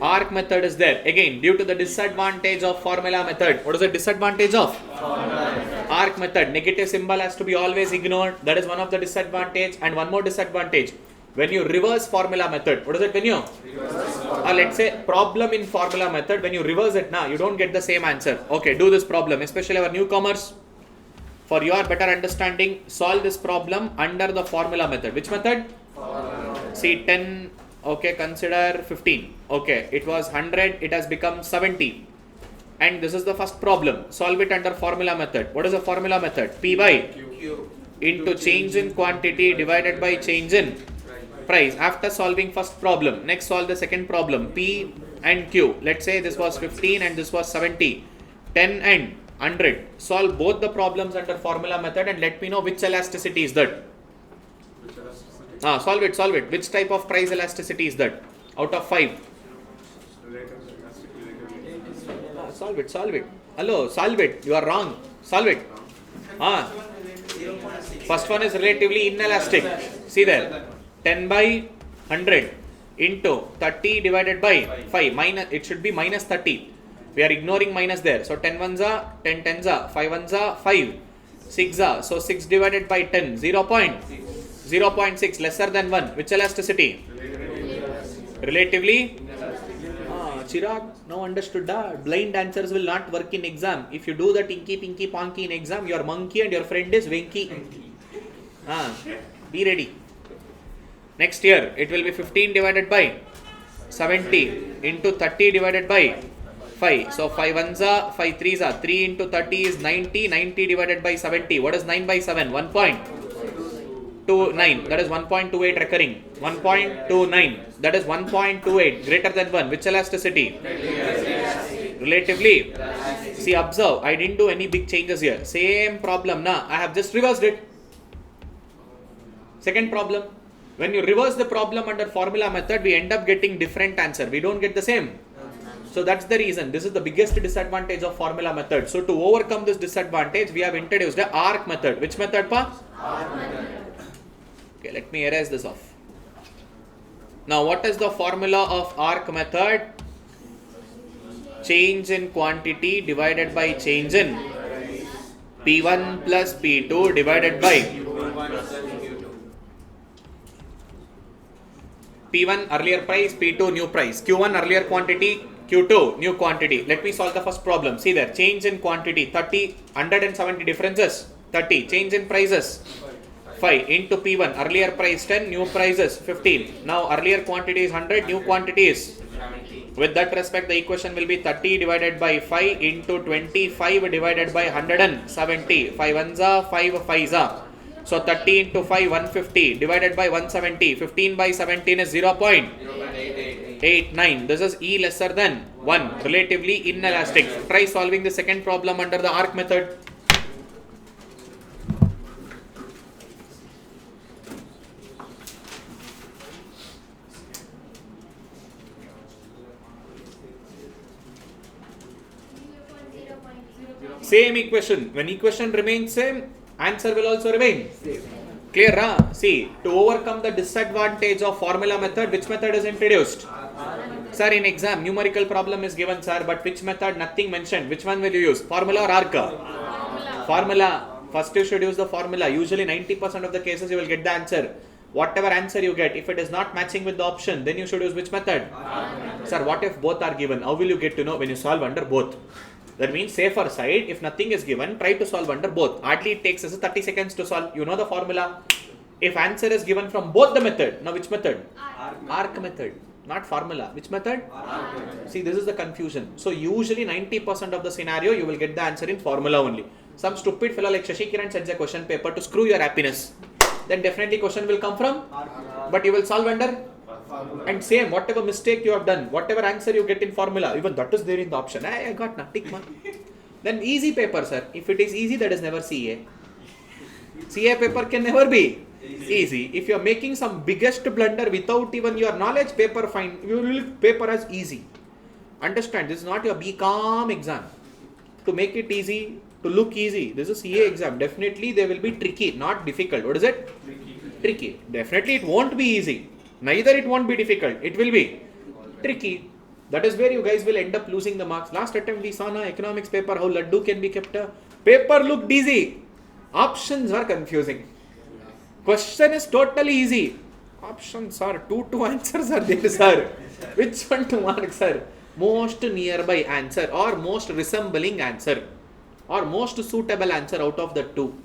Arc method is there. Again, due to the disadvantage of formula method. What is the disadvantage of? Arc method. Negative symbol has to be always ignored. That is one of the disadvantage. And one more disadvantage. When you reverse formula method, what is it when you? Let's say problem in formula method, when you reverse it now, you don't get the same answer. Okay, do this problem, especially our newcomers. For your better understanding, solve this problem under the formula method. Which method? See 10, okay, consider 15. Okay, it was 100, it has become 70. And this is the first problem. Solve it under formula method. What is the formula method? P by Q into change in quantity divided by change in price. After solving first problem, next solve the second problem. P and Q. Let's say this was 15 and this was 70. 10 and 100. Solve both the problems under formula method and let me know which elasticity is that. Which elasticity? Solve it. Which type of price elasticity is that? Out of 5. Relative, elastic, relative. Solve it. Hello, solve it. You are wrong. Solve it. First one is relatively inelastic. See there. 10 by 100 into 30 divided by 5. Minus, it should be minus 30. We are ignoring minus there. So 10 ones are 10 tens are 5 ones are 5. 6 are. So 6 divided by 10. 0.6 lesser than 1. Which elasticity? Relatively? Chirag, now understood. Blind answers will not work in exam. If you do the tinky pinky ponky in exam, you are monkey and your friend is Venky. Be ready. Next year, it will be 15 divided by 70 into 30 divided by 5. So 5 ones are 5 threes are 3 into 30 is 90. 90 divided by 70. What is 9 by 7? 1.29. That is 1.28 recurring. 1.29. That is 1.28 greater than 1. Which elasticity? Relatively. See, observe. I didn't do any big changes here. Same problem. I have just reversed it. Second problem. When you reverse the problem under formula method, we end up getting different answer. We don't get the same. So that's the reason. This is the biggest disadvantage of formula method. So to overcome this disadvantage, we have introduced the arc method. Which method, Pa? Arc method. Okay, let me erase this off. Now, what is the formula of arc method? Change in quantity divided by change in P1 plus P2 divided by P1 earlier price, P2 new price, Q1 earlier quantity, Q2 new quantity. Let me solve the first problem. See there, change in quantity 30, 170 differences, 30, change in prices 5 into P1 earlier price 10, new prices 15. Now earlier quantity is 100, new quantity is 70. With that respect, the equation will be 30 divided by 5 into 25 divided by 170. 5 ones are 5 5s are. So 30 into 5, 150 divided by 170. 15 by 17 is 0.89. This is E lesser than 1. Relatively inelastic. Try solving the second problem under the arc method. Same equation. When equation remains same, answer will also remain clear. See, to overcome the disadvantage of formula method, which method is introduced? Sir, in exam numerical problem is given, sir, but which method? Nothing mentioned. Which one will you use? Formula or arc? Formula. First you should use the formula. Usually 90% of the cases you will get the answer. Whatever answer you get, if it is not matching with the option, then you should use which method? Sir, what if both are given? How will you get to know when you solve under both? That means safer side, if nothing is given, try to solve under both. Hardly it takes us 30 seconds to solve. You know the formula. If answer is given from both the method, now which method? Arc method, not formula. Which method? See, this is the confusion. So usually 90% of the scenario, you will get the answer in formula only. Some stupid fellow like Shashikiran sends a question paper to screw your happiness. Then definitely question will come from, but you will solve under. And same, whatever mistake you have done, whatever answer you get in formula, even that is there in the option. I got nothing, man. Then easy paper, sir. If it is easy, that is never CA. CA paper can never be Easy. If you are making some biggest blunder without even your knowledge, paper fine. You will look paper as easy. Understand? This is not your BCom exam. To make it easy, to look easy, this is CA exam. Definitely they will be tricky, not difficult. What is it? Tricky. Definitely it won't be easy. Neither it won't be difficult. It will be tricky. That is where you guys will end up losing the marks. Last attempt we saw na economics paper how laddu can be kept. Paper looked easy. Options are confusing. Question is totally easy. Options are two answers are there, sir. Which one to mark, sir? Most nearby answer or most resembling answer or most suitable answer out of the two.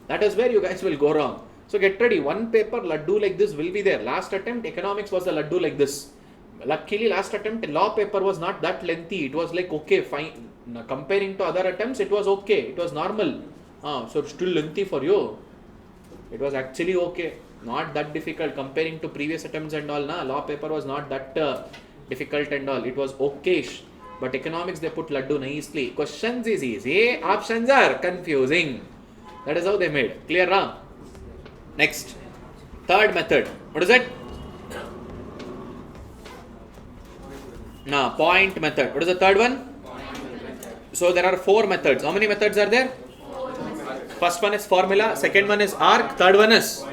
That is where you guys will go wrong. So get ready. One paper laddu like this will be there. Last attempt economics was a laddu like this. Luckily last attempt law paper was not that lengthy. It was like okay fine. Comparing to other attempts it was okay. It was normal. So still lengthy for you. It was actually okay. Not that difficult comparing to previous attempts and all. Law paper was not that difficult and all. It was okayish. But economics they put laddu nicely. Questions is easy. Options are confusing. That is how they made. Clear, Ram? Next. Third method. What is it? Point method. What is the third one? So there are 4 methods. How many methods are there? First one is formula. Second one is arc. Third one is...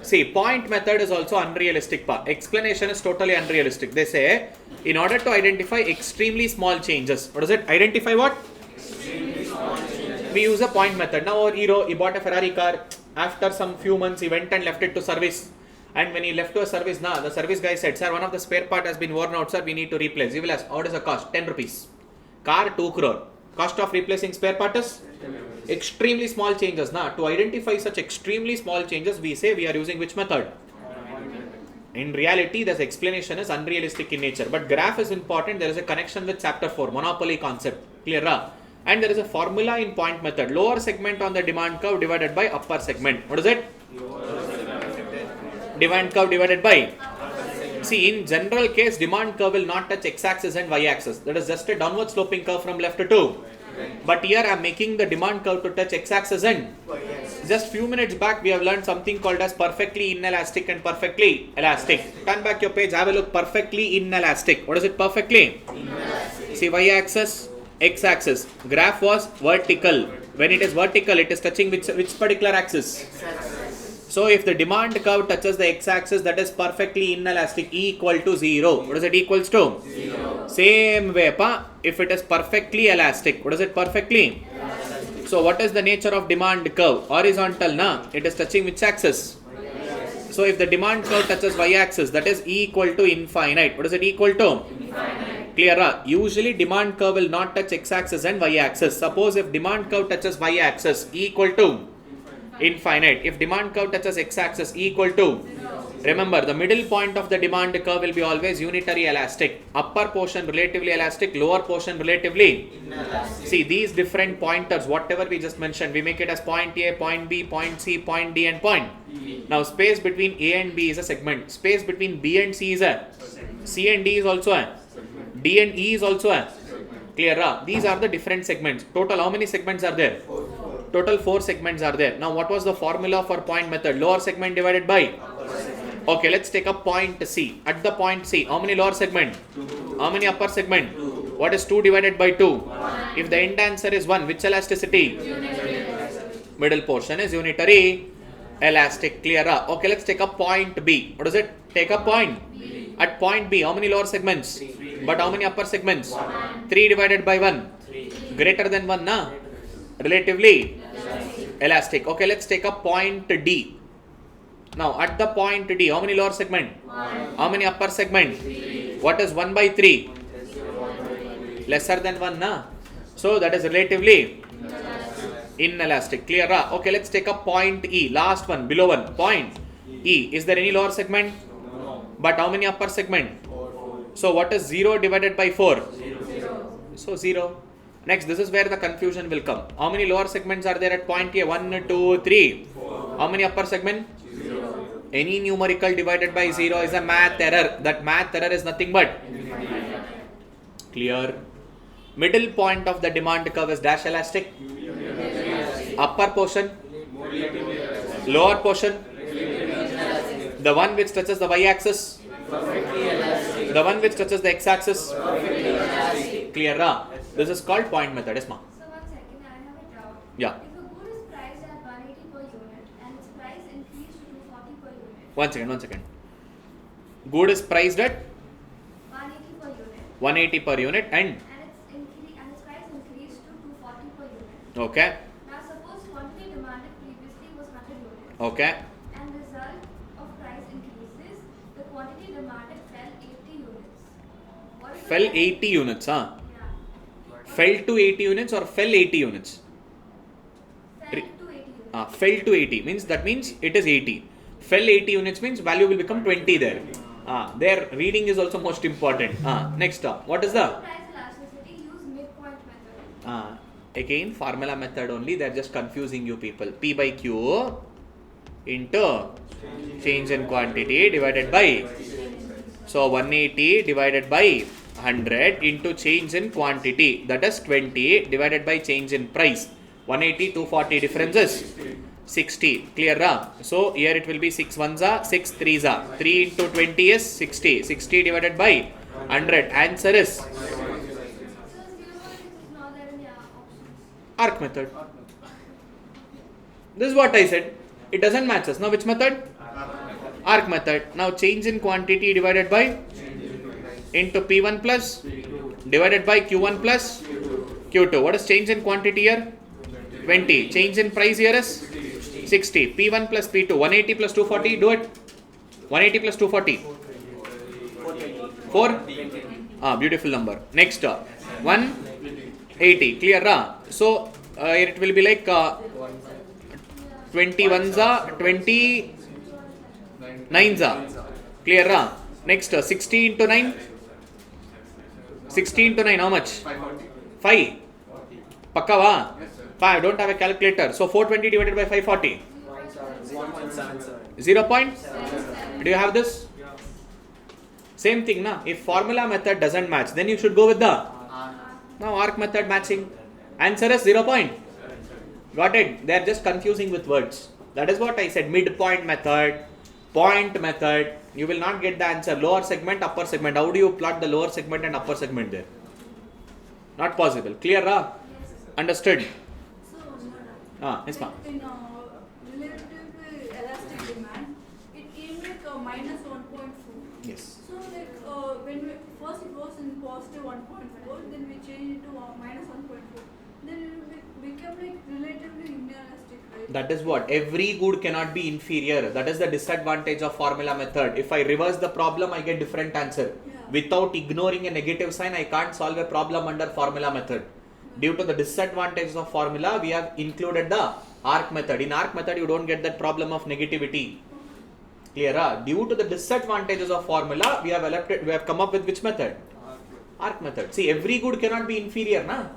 See, point method is also unrealistic part. Explanation is totally unrealistic. They say, in order to identify extremely small changes. What is it? Identify what? Extremely small changes. We use a point method. Now our hero, he bought a Ferrari car. After some few months, he went and left it to service. And when he left to a service, the service guy said, sir, one of the spare part has been worn out, sir, we need to replace. He will ask, what is the cost? 10 rupees. Car, 2 crore. Cost of replacing spare part is? Extremely small changes. To identify such extremely small changes, we say we are using which method? In reality, this explanation is unrealistic in nature. But graph is important. There is a connection with chapter 4, monopoly concept. Clear? And there is a formula in point method. Lower segment on the demand curve divided by upper segment. What is it? Demand curve divided by? See, in general case, demand curve will not touch x-axis and y-axis. That is just a downward sloping curve from left to 2. But here I am making the demand curve to touch x-axis and just few minutes back we have learned something called as perfectly inelastic and perfectly elastic. Turn back your page, have a look. Perfectly inelastic. What is it perfectly? Inelastic. See, y-axis, x-axis. Graph was vertical. When it is vertical, it is touching which particular axis? X-axis. So if the demand curve touches the x-axis, that is perfectly inelastic, E equal to 0. What is it equals to? 0. Same way, if it is perfectly elastic, what is it perfectly? Elastic. So what is the nature of demand curve? Horizontal, it is touching which axis? Y-axis. So if the demand curve touches y-axis, that is E equal to infinite. What is it equal to? Infinite. Clear? Usually demand curve will not touch x-axis and y-axis. Suppose if demand curve touches y-axis, E equal to? Infinite. If demand curve touches x-axis, E equal to? Remember, the middle point of the demand curve will be always unitary elastic. Upper portion relatively elastic, lower portion relatively inelastic. See, these different pointers, whatever we just mentioned, we make it as point A, point B, point C, point D and point E. Now, space between A and B is a segment. Space between B and C is a C and D is also a D and E is also a clear. These are the different segments. Total, how many segments are there? Total 4 segments are there. Now, what was the formula for point method? Lower segment divided by? Okay, let's take up point C. At the point C, how many lower segment? 2. How many upper segment? 2. What is 2 divided by 2? 1. If the end answer is 1, which elasticity? Unitary. Middle portion is unitary elastic. Clear? Okay, let's take up point B. What is it? Take up point B. At point B, how many lower segments? 3. But how many upper segments? 1. 3 divided by 1? 3. Greater than 1, na? Relatively elastic. Okay, let's take up point D. Now, at the point D, how many lower segment? 1. How many upper segment? 3. What is 1 by 3? Lesser than 1, na? So, that is relatively inelastic. Clear? Okay, let's take up point E. Last one, below 1. Point E. Is there any lower segment? No. But how many upper segment? 4. So, what is 0 divided by 4? 0. So, 0. Next, this is where the confusion will come. How many lower segments are there at point A? 1, 2, 3. 4. How many upper segment? 0. Any numerical divided by 0 is a math error. That math error is nothing but clear. Middle point of the demand curve is dash elastic. Upper portion? Lower portion? The one which touches the y-axis. The one which touches the x-axis. Clear, ra? This is called point method. Yes, ma. So 1 second, I have a doubt. Yeah. If a good is priced at 180 per unit and its price increased to 240 per unit. 1 second. Good is priced at 180 per unit. 180 per unit and And its price increased to 240 per unit. okay. Now suppose quantity demanded previously was 100 units. Okay. And result of price increases, the quantity demanded fell 80 units. What is the Fell price? 80 units, huh? Yeah. Fell to 80 units or fell 80 units? Fell to 80 units. Fell to 80 means that means it is 80. Fell 80 units means value will become 20 there. Their reading is also most important. Next up, what is the? Price elasticity, use midpoint method. Again formula method only, they are just confusing you people. P by Q into change in quantity divided by, so 180 divided by 100 into change in quantity, that is 20 divided by change in price. 180 240 difference is 60. Clear, ra? So here it will be 6 ones are 6 threes are 3 into 20 is 60. 60 divided by 100. Answer is So 0 is not there in the options. arc method. This is what I said. It doesn't match us. Now which method? Arc method. Now change in quantity divided by into P1 plus divided by Q1 plus Q2. What is change in quantity here? 20. Change in price here is 60. P1 plus P2. 180 plus 240. Do it. 180 plus 240. 4. Beautiful number. Next. 180. Clear, ra? So here it will be like 21s are 29s are. Clear, ra? Next 60 into 9. 60 into 9, how much? 5. Pakka va? 5. Don't have a calculator. So 420 divided by 540. 0 point? Do you have this? Same thing, na? If formula method doesn't match, then you should go with the now arc method matching. Answer is 0 point. Got it? They are just confusing with words. That is what I said. Midpoint method, point method. You will not get the answer. Lower segment, upper segment. How do you plot the lower segment and upper segment there? Not possible. Clear, ra? Understood? So, Yes, ma'am. in relative elastic demand, it came like minus 1.4. Yes. So like when we, first it was in positive 1.4, then we changed it to minus 1.4. Then it became like relatively inelastic, right? That is what? Every good cannot be inferior. That is the disadvantage of formula method. If I reverse the problem, I get different answer. Yeah. Without ignoring a negative sign, I can't solve a problem under formula method. Due to the disadvantages of formula, we have included the arc method. In arc method, you don't get that problem of negativity. Clear? Due to the disadvantages of formula, we have come up with which method? Arc method. See, every good cannot be inferior, na?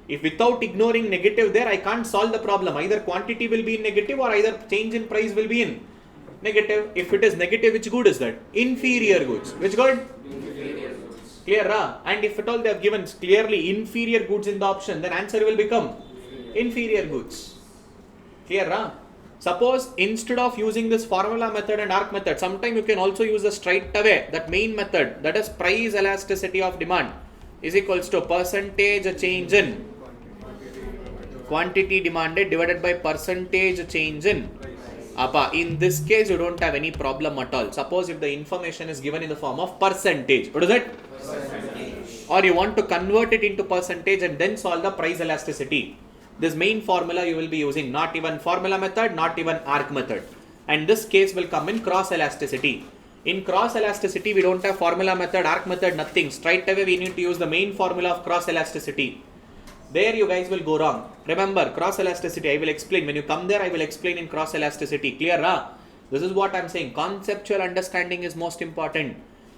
If without ignoring negative there, I can't solve the problem. Either quantity will be in negative or either change in price will be in negative. If it is negative, which good is that? Inferior goods. Which good? Inferior goods. Clear, ra? And if at all they have given clearly inferior goods in the option, then answer will become inferior goods. Clear, ra? Suppose instead of using this formula method and arc method, sometime you can also use the straight away, that main method, that is price elasticity of demand is equals to percentage change in quantity demanded divided by percentage change in Appa. In this case, you don't have any problem at all. Suppose if the information is given in the form of percentage, what is it? Or you want to convert it into percentage and then solve the price elasticity. This main formula you will be using, not even formula method, not even arc method. And this case will come in cross elasticity. In cross elasticity, we don't have formula method, arc method, nothing. Straight away, we need to use the main formula of cross elasticity. There you guys will go wrong. Remember, cross elasticity, I will explain. When you come there, I will explain in cross elasticity. Clear, ra? This is what I am saying. Conceptual understanding is most important.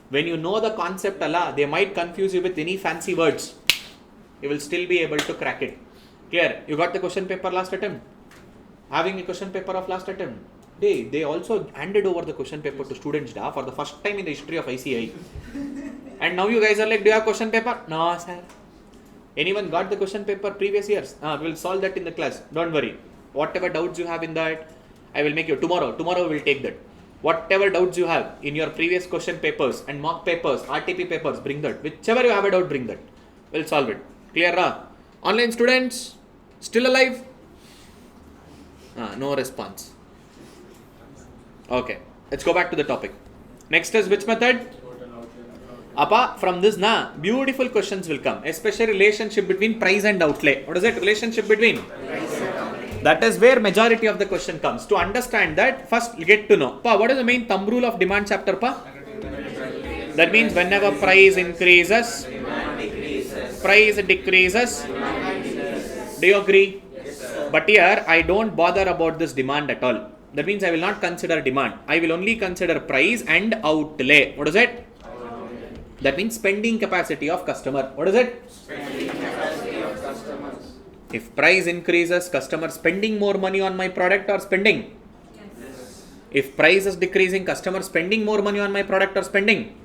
When you know the concept, Allah, they might confuse you with any fancy words. You will still be able to crack it. Clear? You got the question paper last attempt? Having a question paper of last attempt? They also handed over the question paper to students for the first time in the history of ICI. And now you guys are like, do you have question paper? No, sir. Anyone got the question paper previous years? We'll solve that in the class. Don't worry. Whatever doubts you have in that, I will make you tomorrow. Tomorrow we'll take that. Whatever doubts you have in your previous question papers and mock papers, RTP papers, bring that. Whichever you have a doubt, bring that. We'll solve it. Clear, Ra? Online students, still alive? No response. Okay, let's go back to the topic. Next is which method? Apart from this, beautiful questions will come, especially relationship between price and outlay. What is it? Relationship between? That is where majority of the question comes. To understand that, first get to know. What is the main thumb rule of demand chapter? That means whenever price increases, price decreases. Do you agree? But here, I don't bother about this demand at all. That means I will not consider demand. I will only consider price and outlay. What is it? That means spending capacity of customer. What is it? Spending capacity of customers. If price increases, customer spending more money on my product or spending? Yes. If price is decreasing, customer spending more money on my product or spending?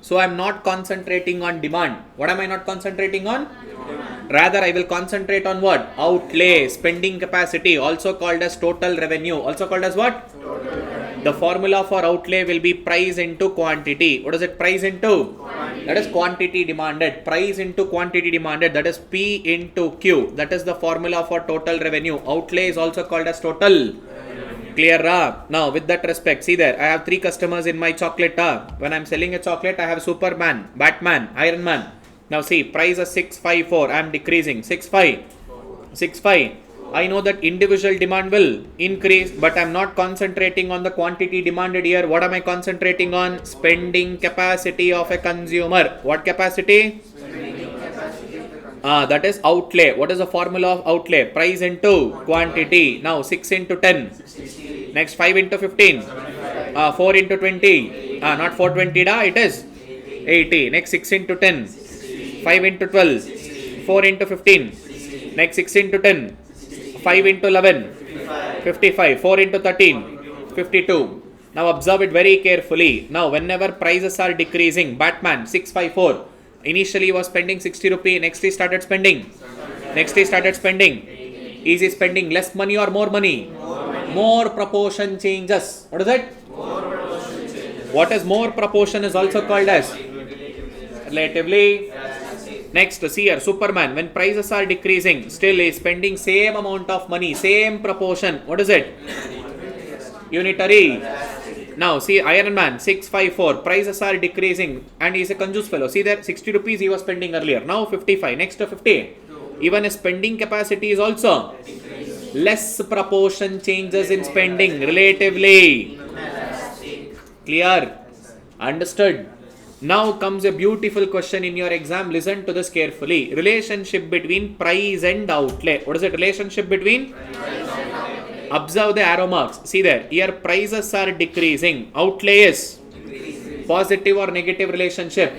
So I am not concentrating on demand. What am I not concentrating on? Demand. Rather, I will concentrate on what? Outlay, spending capacity, also called as total revenue. Also called as what? The formula for outlay will be price into quantity. What is it? Price into? Quantity. That is quantity demanded. Price into quantity demanded. That is P into Q. That is the formula for total revenue. Outlay is also called as total. Clear? Now, with that respect, see there, I have 3 customers in my chocolate. When I am selling a chocolate, I have Superman, Batman, Iron Man. Now see, price is 654. I am decreasing. 65. I know that individual demand will increase, but I am not concentrating on the quantity demanded here. What am I concentrating on? Spending capacity of a consumer. What capacity? Spending capacity of the consumer. That is outlay. What is the formula of outlay? Price into quantity. Now 6 into 10. 60. Next 5 into 15. 4 into 20. Not 420, it is 80. Next 6 into 10. 5 into 12. 4 into 15. Next 6 into 10. 5 into 11, 55, 4 into 13, 52. Now observe it very carefully. Now whenever prices are decreasing, Batman 654, initially he was spending 60 rupee, next he started spending. Is he spending less money or more money? More proportion changes. What is it? What is more proportion is also called as? Relatively. Next, see here, Superman, when prices are decreasing, still is spending same amount of money, same proportion. What is it? Unitary. Now, see, Iron Man, 654, prices are decreasing and he is a conjuice fellow. See there, 60 rupees he was spending earlier. Now 55, next to 50. Even his spending capacity is also less proportion changes in spending, relatively. Clear? Understood? Now comes a beautiful question in your exam. Listen to this carefully. Relationship between price and outlay. What is the relationship between? Observe the arrow marks. See there. Here prices are decreasing. Outlay is positive or negative relationship?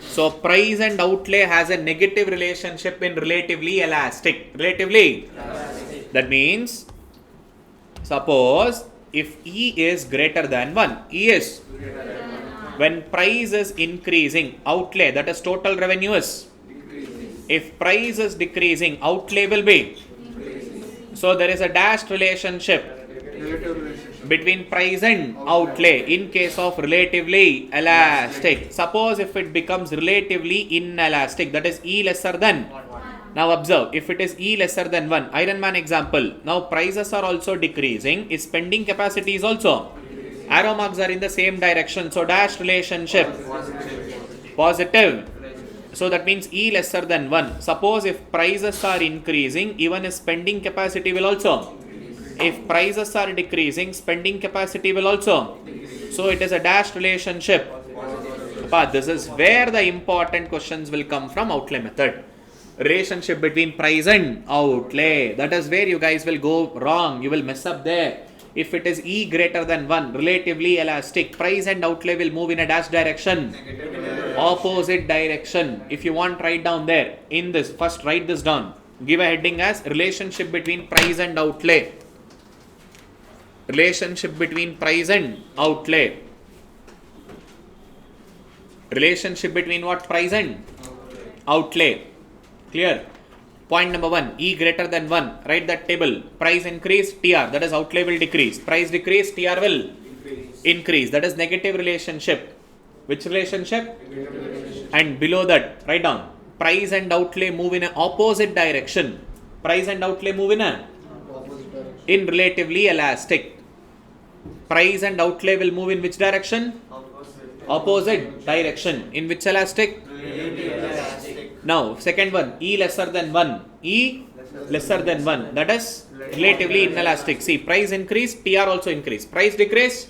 So price and outlay has a negative relationship in relatively elastic. Relatively? That means, suppose if E is greater than 1. E is? When price is increasing, outlay, that is total revenue is? If price is decreasing, outlay will be? So there is a dashed relationship between price and outlay in case of relatively elastic. Suppose if it becomes relatively inelastic, that is E lesser than. Now observe, if it is E lesser than 1, Iron Man example, now prices are also decreasing, its spending capacity is also. Arrow marks are in the same direction. So dashed relationship positive. So that means E lesser than 1. Suppose if prices are increasing, even his spending capacity will also. If prices are decreasing, spending capacity will also. So it is a dashed relationship. But this is where the important questions will come from outlay method. Relationship between price and outlay. That is where you guys will go wrong. You will mess up there. If it is E greater than 1, relatively elastic, price and outlay will move in a dash direction. Opposite direction. If you want, write down there. In this, first write this down. Give a heading as relationship between price and outlay. Relationship between price and outlay. Relationship between what? Price and outlay. Clear? Point number 1, E greater than 1. Write that table. Price increase, TR. That is outlay will decrease. Price decrease, TR will increase. That is negative relationship. Which relationship? And below that, write down. Price and outlay move in an opposite direction. Price and outlay move in relatively elastic. Price and outlay will move in which direction? Opposite direction. In which elastic? Now, second one, E lesser than 1. E lesser than 1. That is relatively inelastic. See, price increase, TR also increase. Price decrease,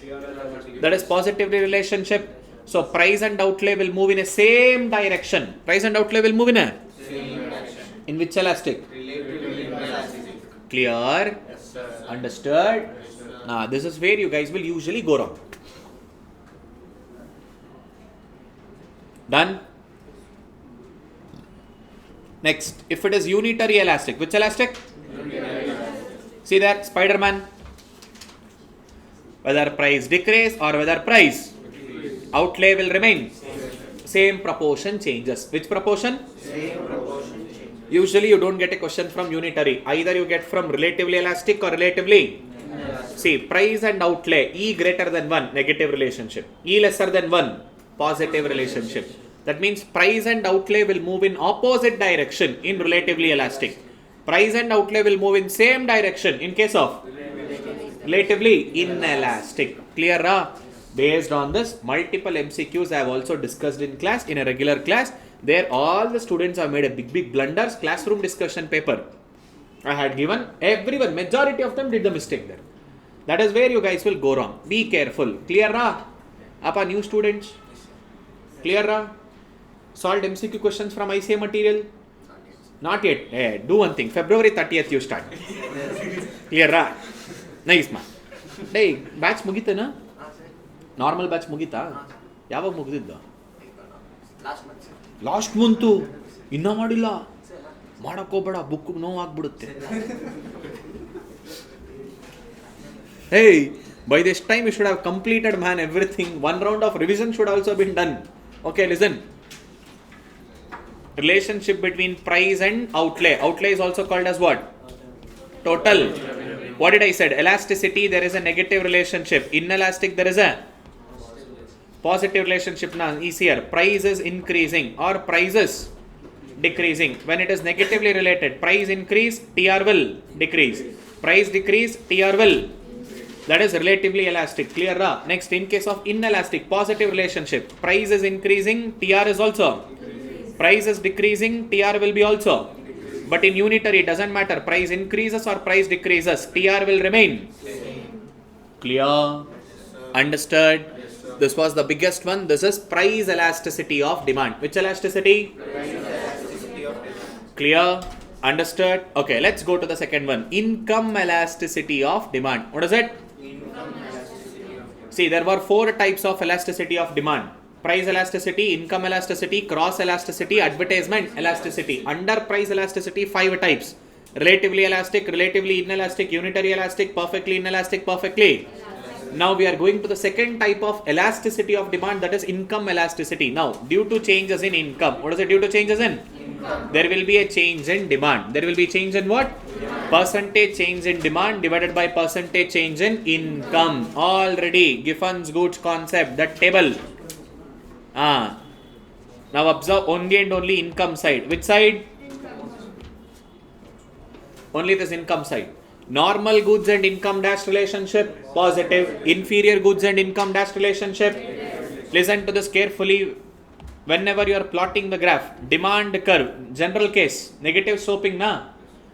that is positively relationship. So, price and outlay will move in a same direction. Price and outlay will move in a? In which elastic? Clear? Yes, sir. Understood? Now, this is where you guys will usually go wrong. Done? Next, if it is unitary elastic, which elastic? See there, Spider-Man. Whether price decrease or whether price outlay will remain, same proportion changes. Which proportion? Same proportion change. Usually you don't get a question from unitary. Either you get from relatively elastic or relatively. See, price and outlay, E greater than 1, negative relationship. E lesser than 1, positive relationship. That means price and outlay will move in opposite direction in relatively elastic. Price and outlay will move in same direction in case of relatively inelastic. Clear? Based on this, multiple MCQs I have also discussed in class, in a regular class. There all the students have made a big blunders. Classroom discussion paper I had given. Everyone, majority of them did the mistake there. That is where you guys will go wrong. Be careful. Clear? Apa new students? Clear? Solved MCQ questions from ICA material? Not yet. Hey, do one thing. February 30th you start. Clear? Nice man. Hey, batch mugita na? Normal batch mugita? Yavag mugididda? Last month. Inna madilla. Madakobada book no agbidutte. Hey, by this time you should have completed, man, everything. One round of revision should also been done. Okay, listen. Relationship between price and outlay. Outlay is also called as what? Total. What did I said? Elasticity, there is a negative relationship. Inelastic, there is a positive relationship. Now, easier. Price is increasing or price is decreasing. When it is negatively related, price increase, TR will decrease. Price decrease, TR will. That is relatively elastic. Clear? Next, in case of inelastic, positive relationship. Price is increasing, TR is also. Price is decreasing, TR will be also. But in unitary, it doesn't matter. Price increases or price decreases, TR will remain. Clear? Understood? This was the biggest one. This is price elasticity of demand. Which elasticity? Clear? Understood? Okay, let's go to the second one. Income elasticity of demand. What is it? See, there were 4 types of elasticity of demand. Price elasticity, income elasticity, cross elasticity, advertisement elasticity. Under price elasticity, 5 types. Relatively elastic, relatively inelastic, unitary elastic, perfectly inelastic, perfectly. Now we are going to the second type of elasticity of demand, that is income elasticity. Now, due to changes in income, what is it due to changes in? Income. There will be a change in demand. There will be change in what? Demand. Percentage change in demand divided by percentage change in income. Already, Giffen's goods concept, that table. Now observe only and only income side. Which side? Only this income side. Normal goods and income dash relationship, positive. Inferior goods and income dash relationship. Listen to this carefully. Whenever you are plotting the graph, demand curve, general case, negative sloping na.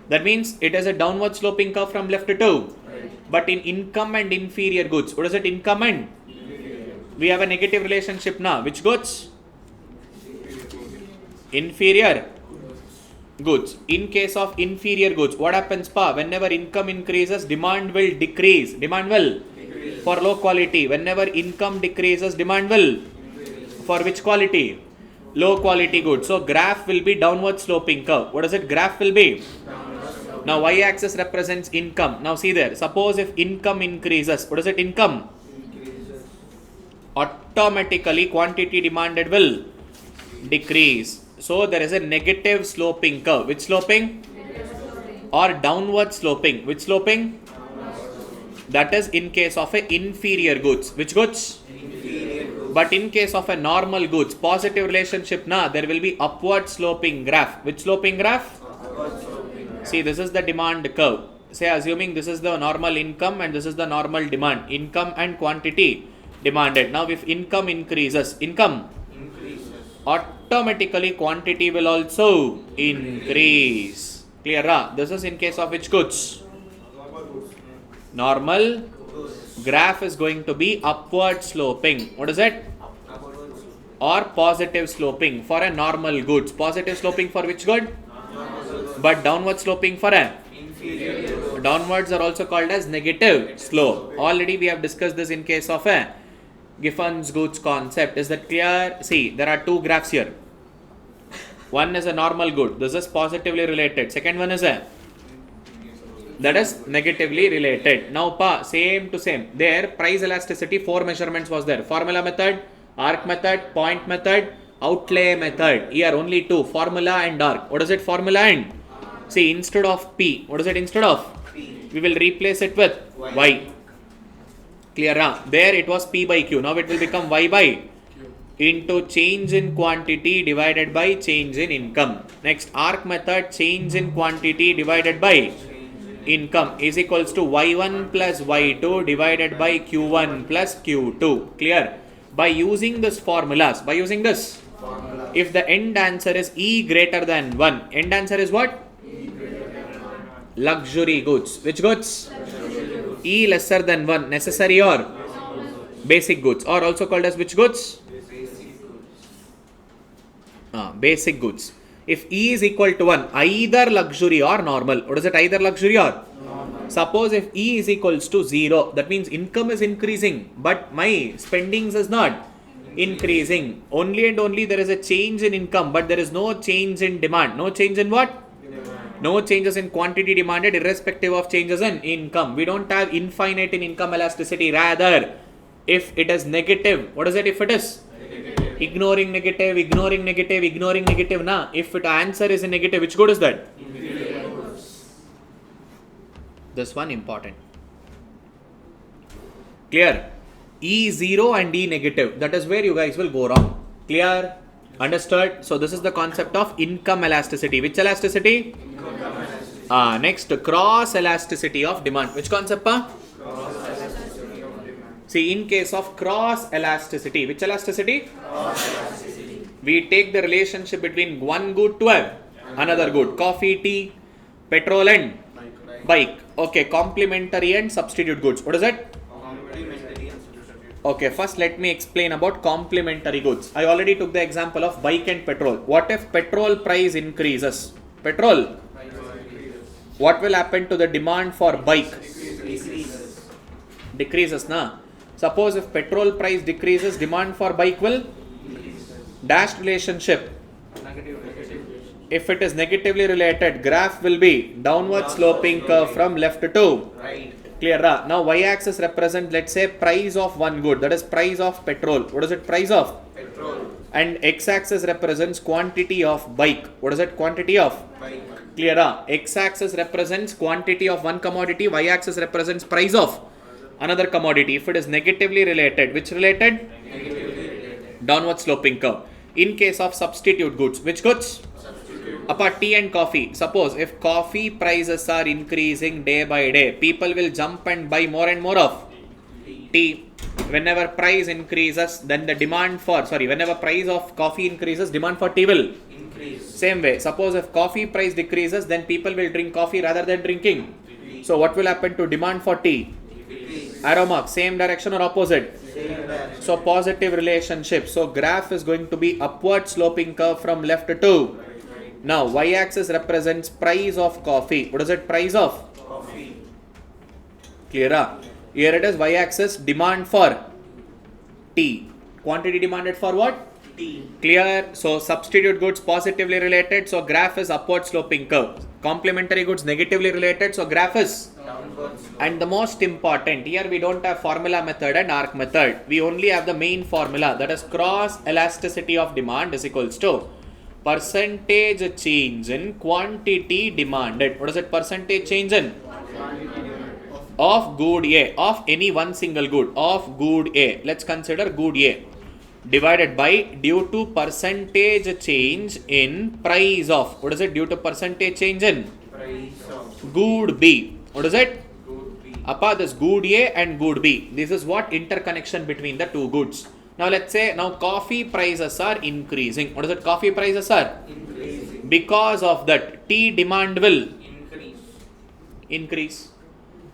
That means it is a downward sloping curve from left to right. But in income and inferior goods, what is it? Income and? We have a negative relationship now. Which goods? Inferior goods. In case of inferior goods, what happens pa? Whenever income increases, demand will decrease. Demand will decrease. For low quality. Whenever income decreases, demand will decrease. For which quality? Low quality goods. So graph will be downward sloping curve. What is it? Graph will be? Now y axis represents income. Now see there. Suppose if income increases, what is it? Income? Automatically quantity demanded will decrease. So there is a negative sloping curve. Which sloping? or downward sloping. Which sloping? That is in case of a inferior goods. Which goods? But in case of a normal goods, positive relationship na, there will be upward sloping graph. Which sloping graph? See, this is the demand curve. Say, assuming this is the normal income and this is the normal demand. Income and quantity demanded. Now, if income increases, automatically quantity will also increase. Clear? This is in case of which goods? Normal graph is going to be upward sloping. What is it? Or positive sloping for a normal goods. Positive sloping for which good? But downward sloping for a downwards are also called as negative slope. Already we have discussed this in case of a Giffen's goods concept. Is that clear? See, there are two graphs here. One is a normal good. This is positively related. Second one is a that is negatively related. Now, same to same. There, price elasticity, 4 measurements was there. Formula method, arc method, point method, outlay method. Here only 2, formula and arc. What is it? Formula and? See, instead of P, what is it instead of? We will replace it with Y. Clear? There it was P by Q. Now it will become Y by into change in quantity divided by change in income. Next, arc method, change in quantity divided by income is equals to Y1 plus Y2 divided by Q1 plus Q2. Clear? By using this formulas, if the end answer is E greater than 1, end answer is what? Luxury goods. Which goods? E lesser than 1, necessary or basic goods, or also called as which goods? Basic goods. If E is equal to 1, either luxury or normal. What is it? Either luxury or? Suppose if E is equals to 0, that means income is increasing, but my spendings is not increasing. Only and only there is a change in income, but there is no change in demand. No change in what? No changes in quantity demanded irrespective of changes in income. We don't have infinite in income elasticity. Rather, if it is negative, what is it if it is? Ignoring negative. Na. If the answer is a negative, which good is that? This one important. Clear? E 0 and E negative. That is where you guys will go wrong. Clear? Understood? So this is the concept of income elasticity. Which elasticity? Next, cross elasticity of demand. Which concept? See, in case of cross elasticity, which elasticity? We take the relationship between one good to another good. Coffee, tea, petrol and bike. Okay, complementary and substitute goods. What is it? Okay, first let me explain about complementary goods. I already took the example of bike and petrol. What if petrol price increases? Petrol. What will happen to the demand for bike? Decreases, na? Suppose if petrol price decreases, demand for bike will dash relationship. If it is negatively related, graph will be downward sloping curve from left to right. Clear? Now y-axis represents, let's say, price of one good. That is price of petrol. What is it? Price of petrol. And x-axis represents quantity of bike. What is it? Quantity of bike. Clear? X-axis represents quantity of one commodity. Y-axis represents price of another commodity. If it is negatively related, which related? Negatively related. Downward sloping curve. In case of substitute goods, which goods? Apart tea and coffee. Suppose if coffee prices are increasing day by day, people will jump and buy more and more of tea. Whenever price increases, then the demand for, whenever price of coffee increases, demand for tea will increase. Same way, suppose if coffee price decreases, then people will drink coffee rather than drinking. So what will happen to demand for tea? Arrow mark, same direction or opposite? Same direction. So positive relationship. So graph is going to be upward sloping curve from left to. Now y-axis represents price of coffee. What is it? Price of coffee. Clear? Here it is y-axis demand for tea. Quantity demanded for what? Tea. Clear? So substitute goods positively related. So graph is upward sloping curve. Complementary goods negatively related. So graph is downward slope. And the most important, here we don't have formula method and arc method. We only have the main formula, that is cross elasticity of demand is equals to Percentage change in quantity demanded. What is it? Percentage change in? Of good A. Of any one single good. Of good A. Let's consider good A. Divided by due to percentage change in price of. What is it? Due to percentage change in? Price of Good B. What is it? good B. Apart this good A and good B. This is what interconnection between the two goods. Now let's say now coffee prices are increasing. What is it? Coffee prices are Increasing. because of that tea demand will Increase.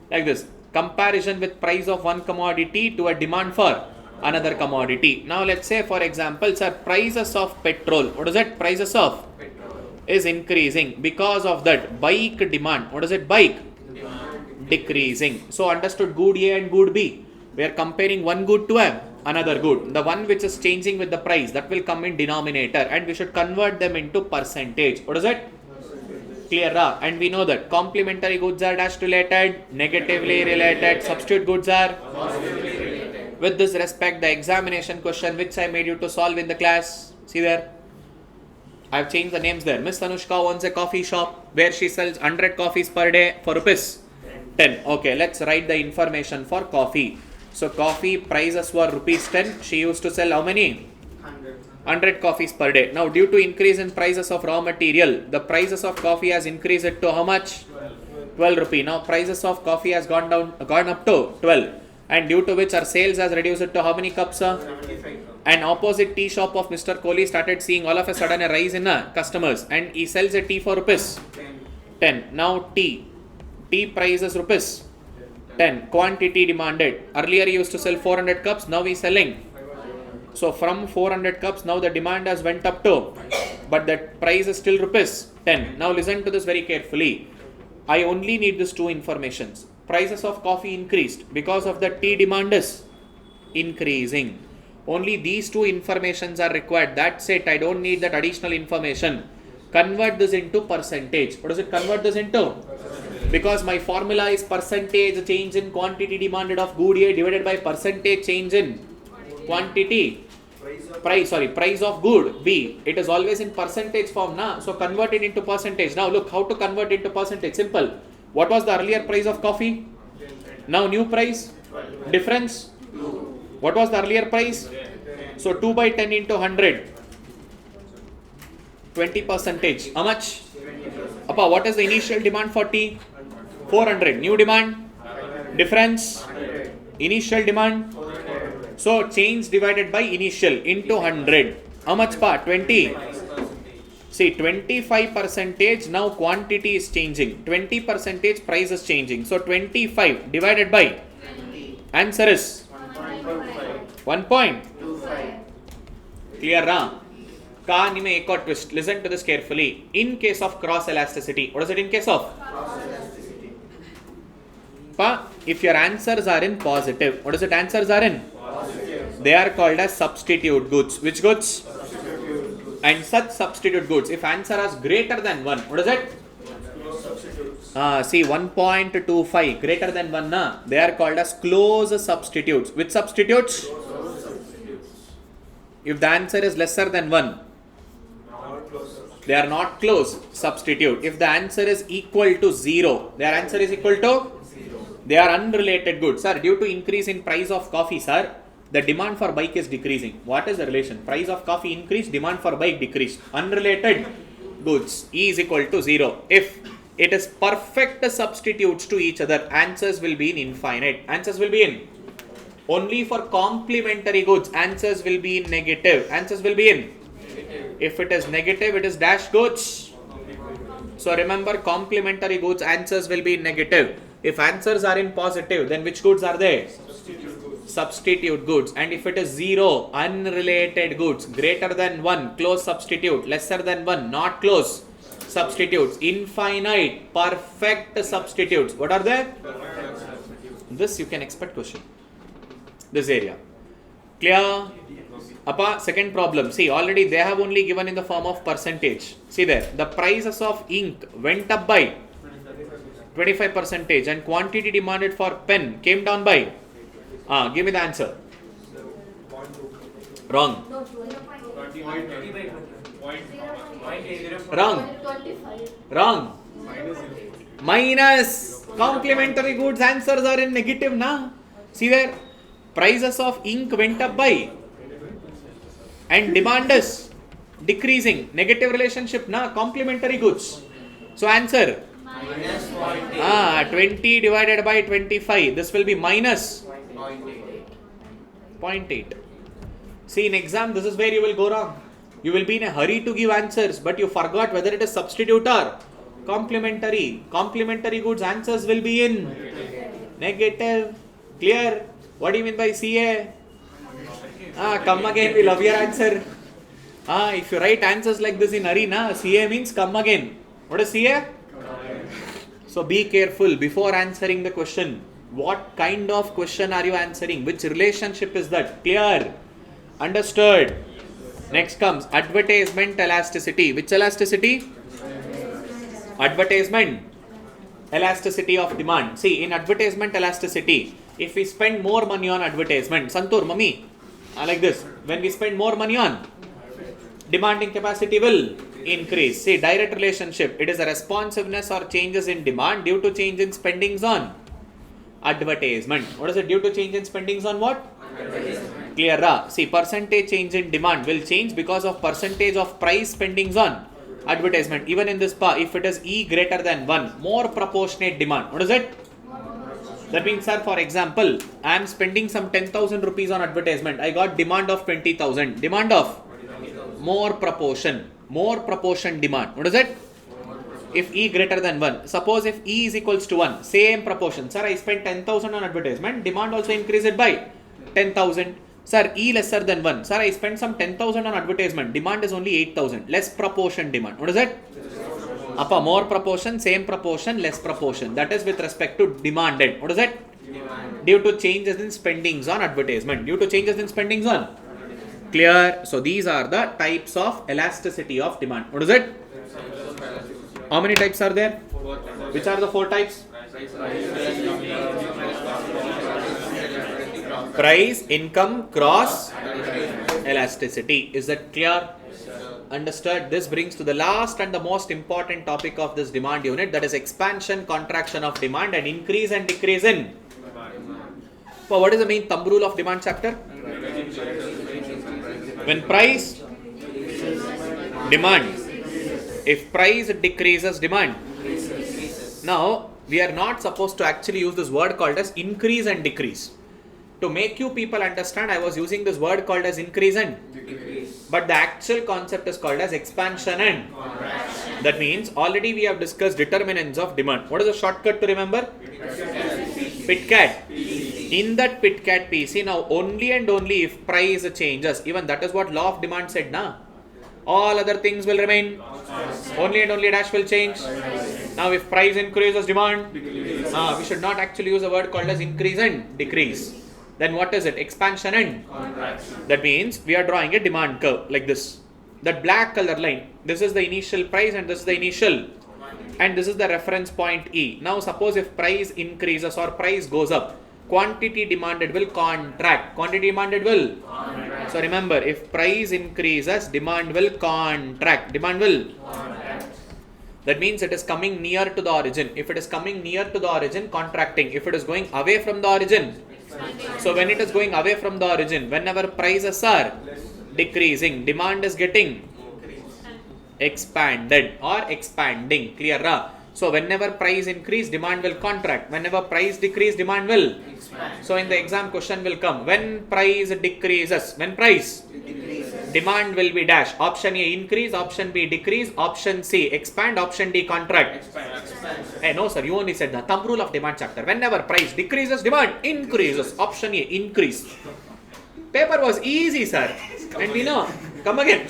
like this. Comparison with price of one commodity to a demand for another commodity. Now let's say for example, sir, prices of petrol. What is it? Prices of Petrol. is increasing because of that bike demand. What is it? Bike Demand. decreasing. So understood good A and good B. We are comparing one good to another good. The one which is changing with the price, that will come in denominator, and we should convert them into percentage. What is it? Clear? And we know that complementary goods are dash related, negatively related, substitute goods are Positively related. with this respect. The examination question which I made you to solve in the class, see there, I have changed the names there. Miss Anushka owns a coffee shop where she sells 100 coffees per day for rupees 10. Okay, let's write the information for coffee. So coffee prices were rupees 10. She used to sell how many? 100 coffees per day. Now due to increase in prices of raw material, the prices of coffee has increased it to how much? 12 rupee. Now prices of coffee has gone up to 12, and due to which our sales has reduced it to how many cups? 75. An opposite tea shop of Mr. Kohli started seeing all of a sudden a rise in customers, and he sells a tea for rupees 10. Now tea price is rupees 10. Quantity demanded. Earlier he used to sell 400 cups, now he is selling. So from 400 cups, now the demand has went up to, but the price is still rupees 10. Now listen to this very carefully. I only need these two informations. Prices of coffee increased because of the tea demand is increasing. Only these two informations are required. That's it. I don't need that additional information. Convert this into percentage. What does it convert this into? Because my formula is percentage change in quantity demanded of good A divided by percentage change in quantity price of good B. It is always in percentage form, na? So convert it into percentage. Now look how to convert into percentage. Simple. What was the earlier price of coffee? Now new price? Difference? What was the earlier price? So 2 by 10 into 100. 20 percentage. How much? Appa, what is the initial demand for tea? 400. New demand? Difference? Initial demand? So change divided by initial into 100. How much pa? 20. See, 25 percentage, now quantity is changing. 20 percentage price is changing. So 25 divided by answer is 1 point. Clear, ra? Kahani mein ek aur twist. Listen to this carefully. In case of cross elasticity, what is it in case of? Pa, if your answers are in positive, what is it answers are in? They are called as substitute goods. Which goods? And such substitute goods, if answer is greater than 1, what is it? See, 1.25 greater than 1, na? They are called as close substitutes. Which substitutes? If the answer is lesser than 1, they are not close substitute. If the answer is equal to 0, their answer is equal to? They are unrelated goods. Sir, due to increase in price of coffee, sir, the demand for bike is decreasing. What is the relation? Price of coffee increased, demand for bike decreased. Unrelated goods. E is equal to 0. If it is perfect substitutes to each other, answers will be in infinite. Answers will be in. Only for complementary goods, answers will be in negative. Answers will be in. If it is negative, it is dash goods. So remember, complementary goods, answers will be in negative. If answers are in positive, then which goods are they? Substitute goods. And if it is 0, unrelated goods. Greater than 1, close substitute. Lesser than 1, not close substitutes. Infinite, perfect substitutes. What are they? This you can expect question. This area. Clear? Appa, second problem. See, already they have only given in the form of percentage. See there. The prices of ink went up by 25% and quantity demanded for pen came down by. Give me the answer. Wrong. No, 12.8. Wrong. 25. Wrong. Minus. Complementary goods answers are in negative, na? See there. Prices of ink went up by. And demand is decreasing. Negative relationship, na? Complementary goods. So answer. Minus 0.8. 20 divided by 25. This will be minus 0.8. See, in exam, this is where you will go wrong. You will be in a hurry to give answers, but you forgot whether it is substitute or complementary. Complementary goods answers will be in negative. Clear? What do you mean by CA? Come again, we love your answer. If you write answers like this in hurry, CA means come again. What is CA? So be careful before answering the question. What kind of question are you answering? Which relationship is that? Clear? Understood? Next comes advertisement elasticity. Which elasticity? Advertisement elasticity of demand. See, in advertisement elasticity, if we spend more money on advertisement, Santur, mummy, like this, when we spend more money on, demanding capacity will increase. See, direct relationship, it is a responsiveness or changes in demand due to change in spendings on advertisement. What is it? Due to change in spendings on what? Advertisement. Clear, ra? See, percentage change in demand will change because of percentage of price spendings on advertisement. Even in this part, if it is E greater than 1, more proportionate demand. What is it? That means, sir, for example, I am spending some 10,000 rupees on advertisement. I got demand of 20,000. Demand of more proportion. More proportion demand. What is it? If E greater than 1. Suppose if E is equals to 1, same proportion. Sir, I spent 10,000 on advertisement. Demand also increased by 10,000. Sir, E lesser than 1. Sir, I spent some 10,000 on advertisement. Demand is only 8,000. Less proportion demand. What is it? Upper more proportion, same proportion, less proportion. That is with respect to demanded. What is it? Demand. Due to changes in spendings on advertisement. Due to changes in spendings on. Clear? So these are the types of elasticity of demand. What is it? How many types are there? Which are the 4 types? Price, income, cross, elasticity. Is that clear? Understood? This brings to the last and the most important topic of this demand unit, that is expansion, contraction of demand, and increase and decrease in. So what is the main thumb rule of demand chapter? When price, demand. If price decreases, demand. Now, we are not supposed to actually use this word called as increase and decrease. To make you people understand, I was using this word called as increase and Decrease. but the actual concept is called as expansion and Contraction. that means already we have discussed determinants of demand. What is the shortcut to remember? PITCAT. In that PITCAT PC, now only and only if price changes, even that is what law of demand said, na? All other things will remain. Only and only dash will change. Now if price increases, demand. We should not actually use a word called as increase and decrease. Then what is it? Expansion and Contraction. that means we are drawing a demand curve like this. That black color line, this is the initial price and this is the initial, and this is the reference point E. Now suppose if price increases or price goes up, quantity demanded will contract. Quantity demanded will. Contract. So remember, if price increases, demand will contract. Demand will. Contract. That means it is coming near to the origin. If it is coming near to the origin, contracting. If it is going away from the origin, so when it is going away from the origin, whenever prices are decreasing, demand is getting expanded or expanding. Clear, ra? So whenever price increase, demand will contract. Whenever price decrease, demand will. Expand. So in the exam question will come, when price decreases, when price, Decreases. demand will be dash. Option A increase, option B decrease, option C expand, option D contract. Expand. Hey, no sir, you only said the thumb rule of demand chapter. Whenever price decreases, demand increases. Option A increase. Paper was easy, sir. And we know. Come again.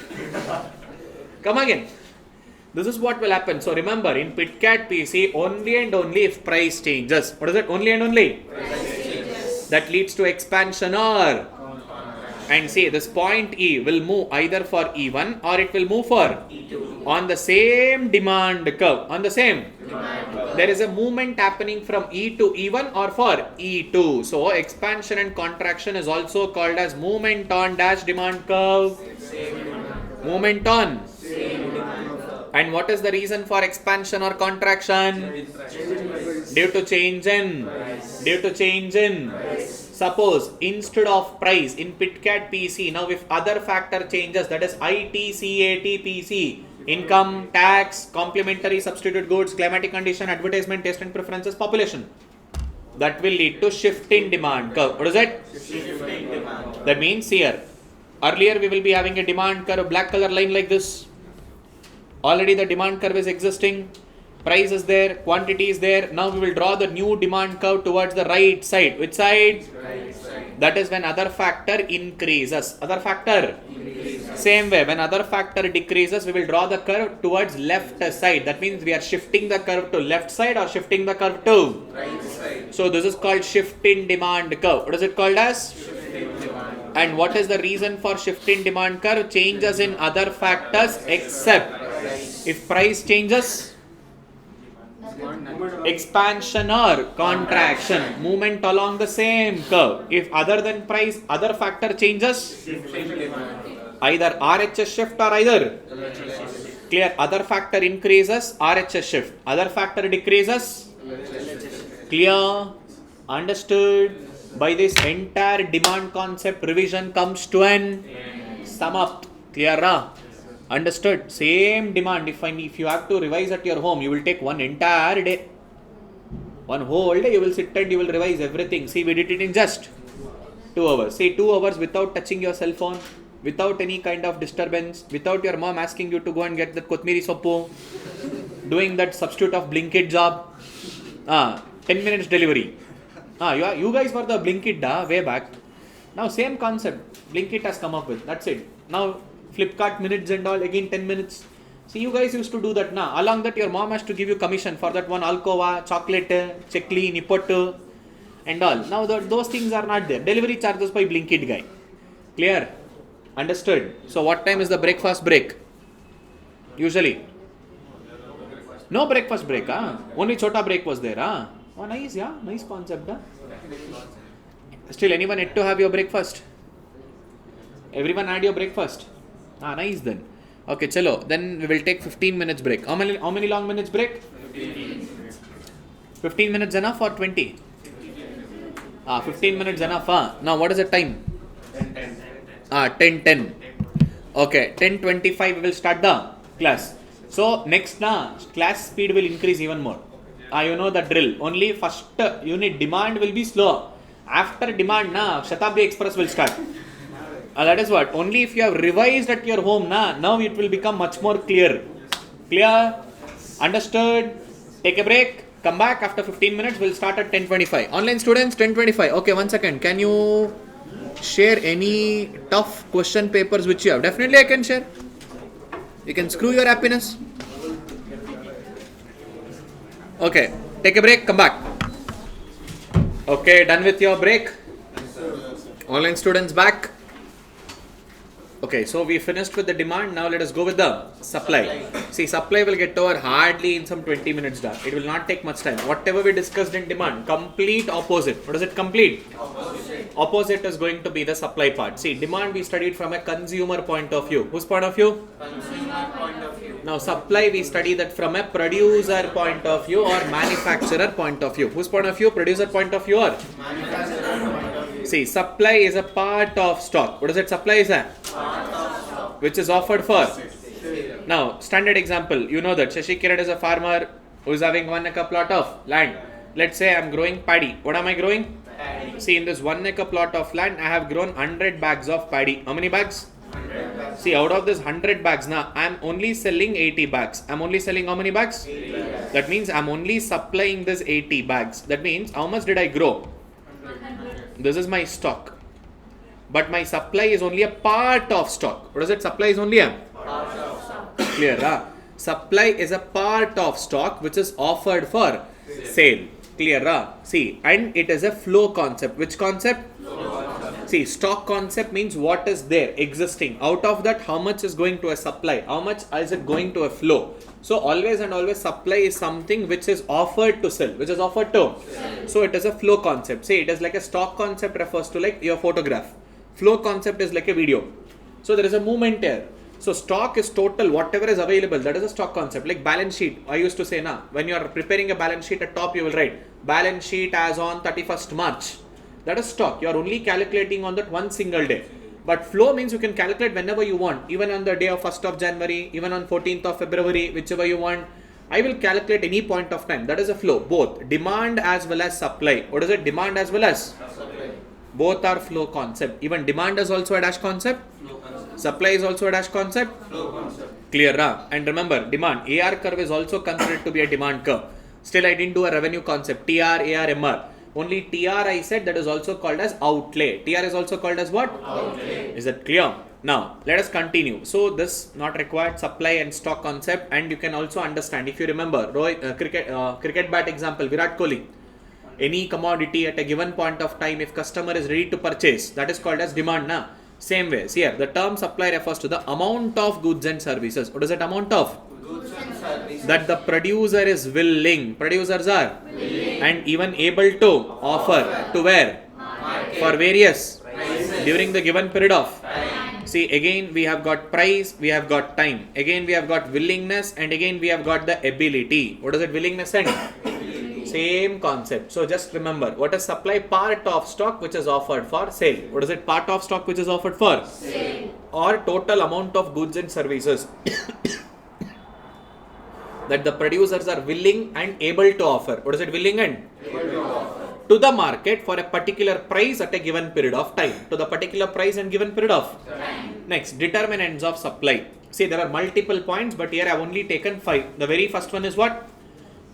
Come again. This is what will happen. So remember, in PITCAT PC, only and only if price changes. What is it? Only and only. That leads to expansion or. And see, this point E will move either for E1 or it will move for E2. on the same demand curve. On the same. Demand. There is a movement happening from E to E1 or for E2. So expansion and contraction is also called as movement on dash demand curve. Same demand. Movement on. And what is the reason for expansion or contraction? Due to change in. Suppose instead of price in PitCat PC, now if other factor changes, that is ITCAT PC, income, tax, complementary substitute goods, climatic condition, advertisement, taste and preferences, population, that will lead to shift in demand curve. What is it? Shift in demand. That means here, earlier we will be having a demand curve, black color line like this. Already the demand curve is existing. Price is there, quantity is there. Now we will draw the new demand curve towards the right side. Which side? Right side. That is when other factor increases. Other factor? Same way, when other factor decreases, we will draw the curve towards left side. That means we are shifting the curve to left side or shifting the curve to? Right side. So this is called shift in demand curve. What is it called as? Shift in demand. And what is the reason for shift in demand curve? Changes in other factors except if price changes, expansion or contraction, movement along the same curve. If other than price, other factor changes, Shift in demand. either RHS shift or either. Clear? Other factor increases, RHS shift. Other factor decreases. Clear? Understood? By this entire demand concept revision comes to an sum up. Clear? Understood? Same demand. If you have to revise at your home, you will take one entire day. One whole day you will sit and you will revise everything. See, we did it in just 2 hours. See, 2 hours without touching your cell phone, without any kind of disturbance, without your mom asking you to go and get that Kotmiri Soppu, doing that substitute of Blinkit job. 10 minutes delivery. You guys were the Blinkit way back. Now same concept Blinkit has come up with. That's it. Now Flipkart minutes and all, again 10 minutes. See, you guys used to do that now. Along that, your mom has to give you commission for that one alcova, chocolate, chekli, nipot, and all. Now those things are not there. Delivery charges by Blinkit guy. Clear? Understood? So what time is the breakfast break? Usually? No breakfast break, Only chota break was there, Oh, nice, yeah. Nice concept, Still, anyone yet to have your breakfast? Everyone had your breakfast? Nice then. Okay, chalo. Then we will take 15 minutes break. How many long minutes break? 15 minutes enough or 20? 15 minutes enough. Now what is the time? 10:10. Okay, 10:25 we will start the class. So next class speed will increase even more. You know the drill. Only first unit demand will be slow. After demand, Shatabdi Express will start. That is what. Only if you have revised at your home, now it will become much more clear. Clear? Understood? Take a break. Come back after 15 minutes. We'll start at 10:25. Online students, 10:25. Okay, 1 second. Can you share any tough question papers which you have? Definitely I can share. You can screw your happiness. Okay, take a break. Come back. Okay, done with your break. Online students back. Okay, so we finished with the demand. Now let us go with the supply. See, supply will get over hardly in some 20 minutes. It will not take much time. Whatever we discussed in demand, complete opposite. What is it? Complete? Opposite is going to be the supply part. See, demand we studied from a consumer point of view. Whose point of view? Consumer point of view. Now supply we study that from a producer point of view or manufacturer point of view. Whose point of view? Producer point of view or? Manufacturer point of view. See, supply is a part of stock. What is it? Supply is a? Part of stock. Which is offered for? Now, standard example, you know that Shashikiran is a farmer who is having 1 acre plot of land. Let's say I am growing paddy. What am I growing? Paddy. See, in this 1 acre plot of land, I have grown 100 bags of paddy. How many bags? 100 bags. See, out of this 100 bags, now I am only selling 80 bags. I am only selling how many bags? 80 bags. That means I am only supplying this 80 bags. That means how much did I grow? 100. This is my stock. But my supply is only a part of stock. What is it? Supply is only a? Part of stock. Clear? Supply is a part of stock which is offered for sale. Clear? See, and it is a flow concept. Which concept? See, stock concept means what is there, existing. Out of that, how much is going to a supply? How much is it going to a flow? So, always and always, supply is something which is offered to sell. Which is offered to? So, it is a flow concept. See, it is like a stock concept refers to like your photograph. Flow concept is like a video. So, there is a movement here. So stock is total, whatever is available, that is a stock concept. Like balance sheet, I used to say now, when you are preparing a balance sheet at top, you will write balance sheet as on 31st March. That is stock. You are only calculating on that one single day. But flow means you can calculate whenever you want, even on the day of 1st of January, even on 14th of February, whichever you want. I will calculate any point of time. That is a flow, both demand as well as supply. What is it? Demand as well as? Supply. Both are flow concept. Even demand is also a dash concept. Flow concept. Supply is also a dash concept. Flow concept. Clear, ra? And remember, demand, AR curve is also considered to be a demand curve. Still, I didn't do a revenue concept, TR, AR, MR. Only TR I said, that is also called as outlay. TR is also called as what? Outlay. Is that clear? Now, let us continue. So, this not required supply and stock concept, and you can also understand, if you remember, cricket bat example, Virat Kohli. Any commodity at a given point of time, if customer is ready to purchase, that is called as demand. Na? Same way, here, the term supply refers to the amount of goods and services. What is that amount of? Goods and services. That the producer is willing, producers are willing, and even able to offer to where? Market. For various Prices. during the given period of Time. see, again we have got price, we have got time, again we have got willingness, and again we have got the ability. What is it? Willingness and same concept. So just remember, what is supply? Part of stock which is offered for sale. What is it? Part of stock which is offered for Sale. or total amount of goods and services that the producers are willing and able to offer. What is it? Willing and Able to offer. to the market for a particular price at a given period of time. To the particular price and given period of Time. Next, determinants of supply. See, there are multiple points, but here I have only taken 5. The very first one is what?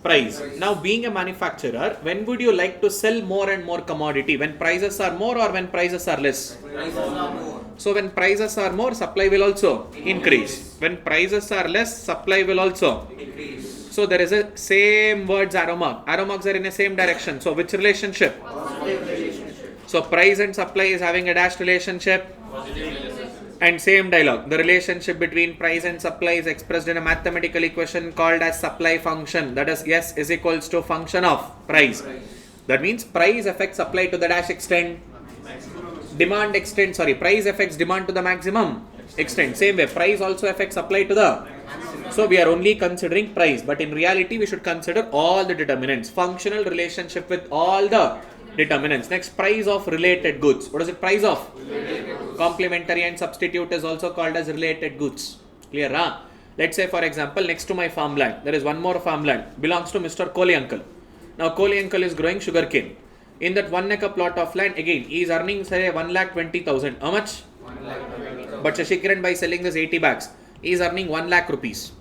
Price. Now, being a manufacturer, when would you like to sell more and more commodity? When prices are more or when prices are less? Prices are more. So, when prices are more, supply will also increase. When prices are less, supply will also. Increase. So, there is a same words arrow mark. Arrow marks are in the same direction. So, which relationship? Positive relationship. So, price and supply is having a dash relationship. Positive relationship. And same dialogue. The relationship between price and supply is expressed in a mathematical equation called as supply function. That is S is equals to function of price. That means price affects supply to the dash extent. Demand extent, price affects demand to the maximum extent. Same way, price also affects supply to the. So we are only considering price, but in reality we should consider all the determinants. Functional relationship with all the determinants. Next, price of related goods. What is it? Price of? Complementary and substitute is also called as related goods. Clear, huh? Let's say for example, next to my farmland, there is one more farmland, belongs to Mr. Kohli uncle. Now Kohli uncle is growing sugarcane. In that 1 acre plot of land, again, he is earning say 1,20,000. How much? 1,20,000. But Shashikiran, by selling this 80 bags, he is earning 1 lakh rupees.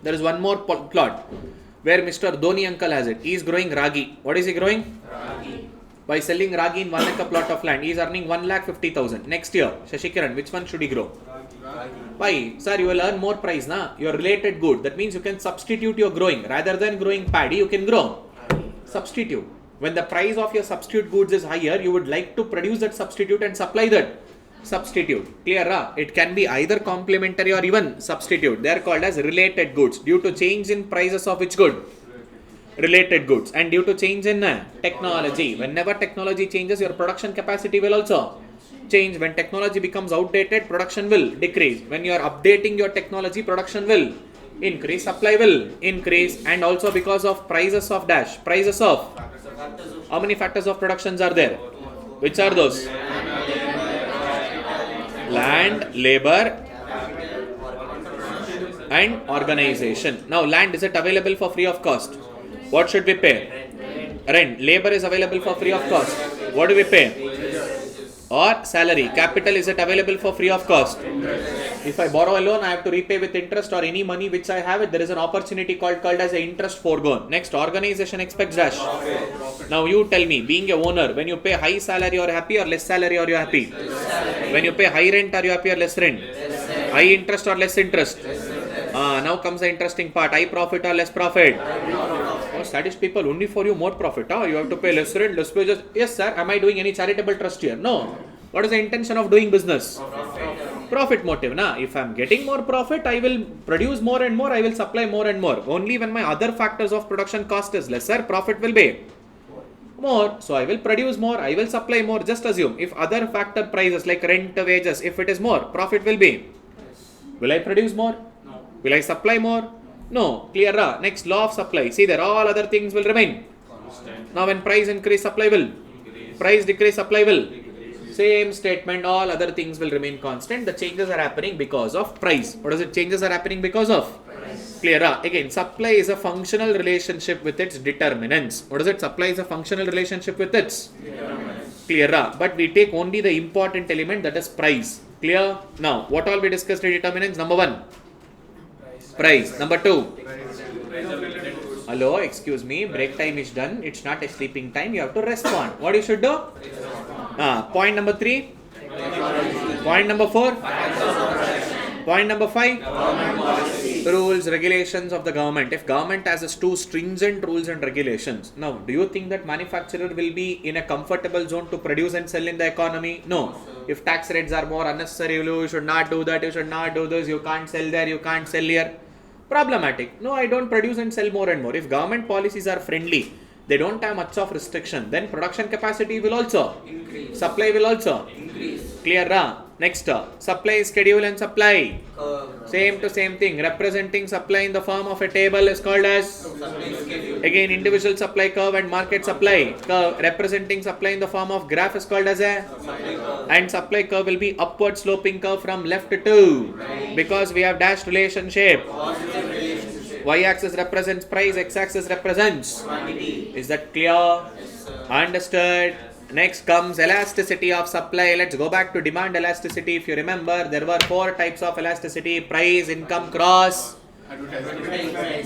There is one more plot where Mr. Dhoni uncle has it. He is growing ragi. What is he growing? Ragi. By selling ragi in 1 acre plot of land, he is earning 1,50,000. Next year, Shashikiran, which one should he grow? Ragi. Why? Sir, you will earn more price, na? Your related good. That means you can substitute your growing. Rather than growing paddy, you can grow. Substitute. When the price of your substitute goods is higher, you would like to produce that substitute and supply that substitute. Clear, ra? It can be either complementary or even substitute. They are called as related goods. Due to change in prices of which good? Related goods. And due to change in technology. Whenever technology changes, your production capacity will also change. When technology becomes outdated, production will decrease. When you are updating your technology, production will increase, supply will increase. And also because of prices of dash, prices of how many factors of productions are there? Which are those? Land, labor, and organization. Now, land, is it available for free of cost? What should we pay? Rent. Labor is available for free of cost. What do we pay? Or salary. Capital, is it available for free of cost? If I borrow a loan, I have to repay with interest, or any money which I have, there is an opportunity called as a interest foregone. Next, organization expects dash. Now you tell me, being a owner, when you pay high salary, you are happy, or less salary, or you are happy? When you pay high rent, are you happy or less rent? High interest or less interest? Now comes the interesting part. High profit or less profit? Oh, sadist people, only for you more profit. You have to pay less rent, less wages. Yes sir, am I doing any charitable trust here? No. What is the intention of doing business? Profit motive. If I am getting more profit, I will produce more and more, I will supply more and more. Only when my other factors of production cost is lesser, profit will be more. So I will produce more, I will supply more. Just assume if other factor prices like rent, wages, if it is more, profit will be Will I produce more? No. Will I supply more? No. Clear? Next, law of supply. See there, all other things will remain. Now when price increase, supply will. Price decrease, supply will. Same statement, all other things will remain constant. The changes are happening because of price. What is it? Changes are happening because of? Price. Clear? Again, supply is a functional relationship with its determinants. What is it? Supply is a functional relationship with its determinants. Clear? But we take only the important element, that is price. Clear? Now, what all we discussed in determinants? Number 1, price. Number 2, hello, excuse me, break time is done. It's not a sleeping time. You have to respond. What you should do? Point number 3. Point number 4. Point number 5. Rules, regulations of the government. If government has too stringent rules and regulations, now do you think that manufacturer will be in a comfortable zone to produce and sell in the economy? No. If tax rates are more unnecessary, you should not do that, you should not do this, you can't sell there, you can't sell here. Problematic. No, I don't produce and sell more and more. If government policies are friendly, they don't have much of restriction, then production capacity will also increase. Supply will also increase. Clear? Next, supply schedule and supply. Same to same thing. Representing supply in the form of a table is called as, again, individual supply curve and market supply curve. Representing supply in the form of graph is called as a, and supply curve will be upward sloping curve from left to right, because we have dash relationship. Y-axis represents price, x-axis represents quantity. Is that clear? Yes, understood? Next comes elasticity of supply. Let's go back to demand elasticity. If you remember, there were 4 types of elasticity: price, income, cross.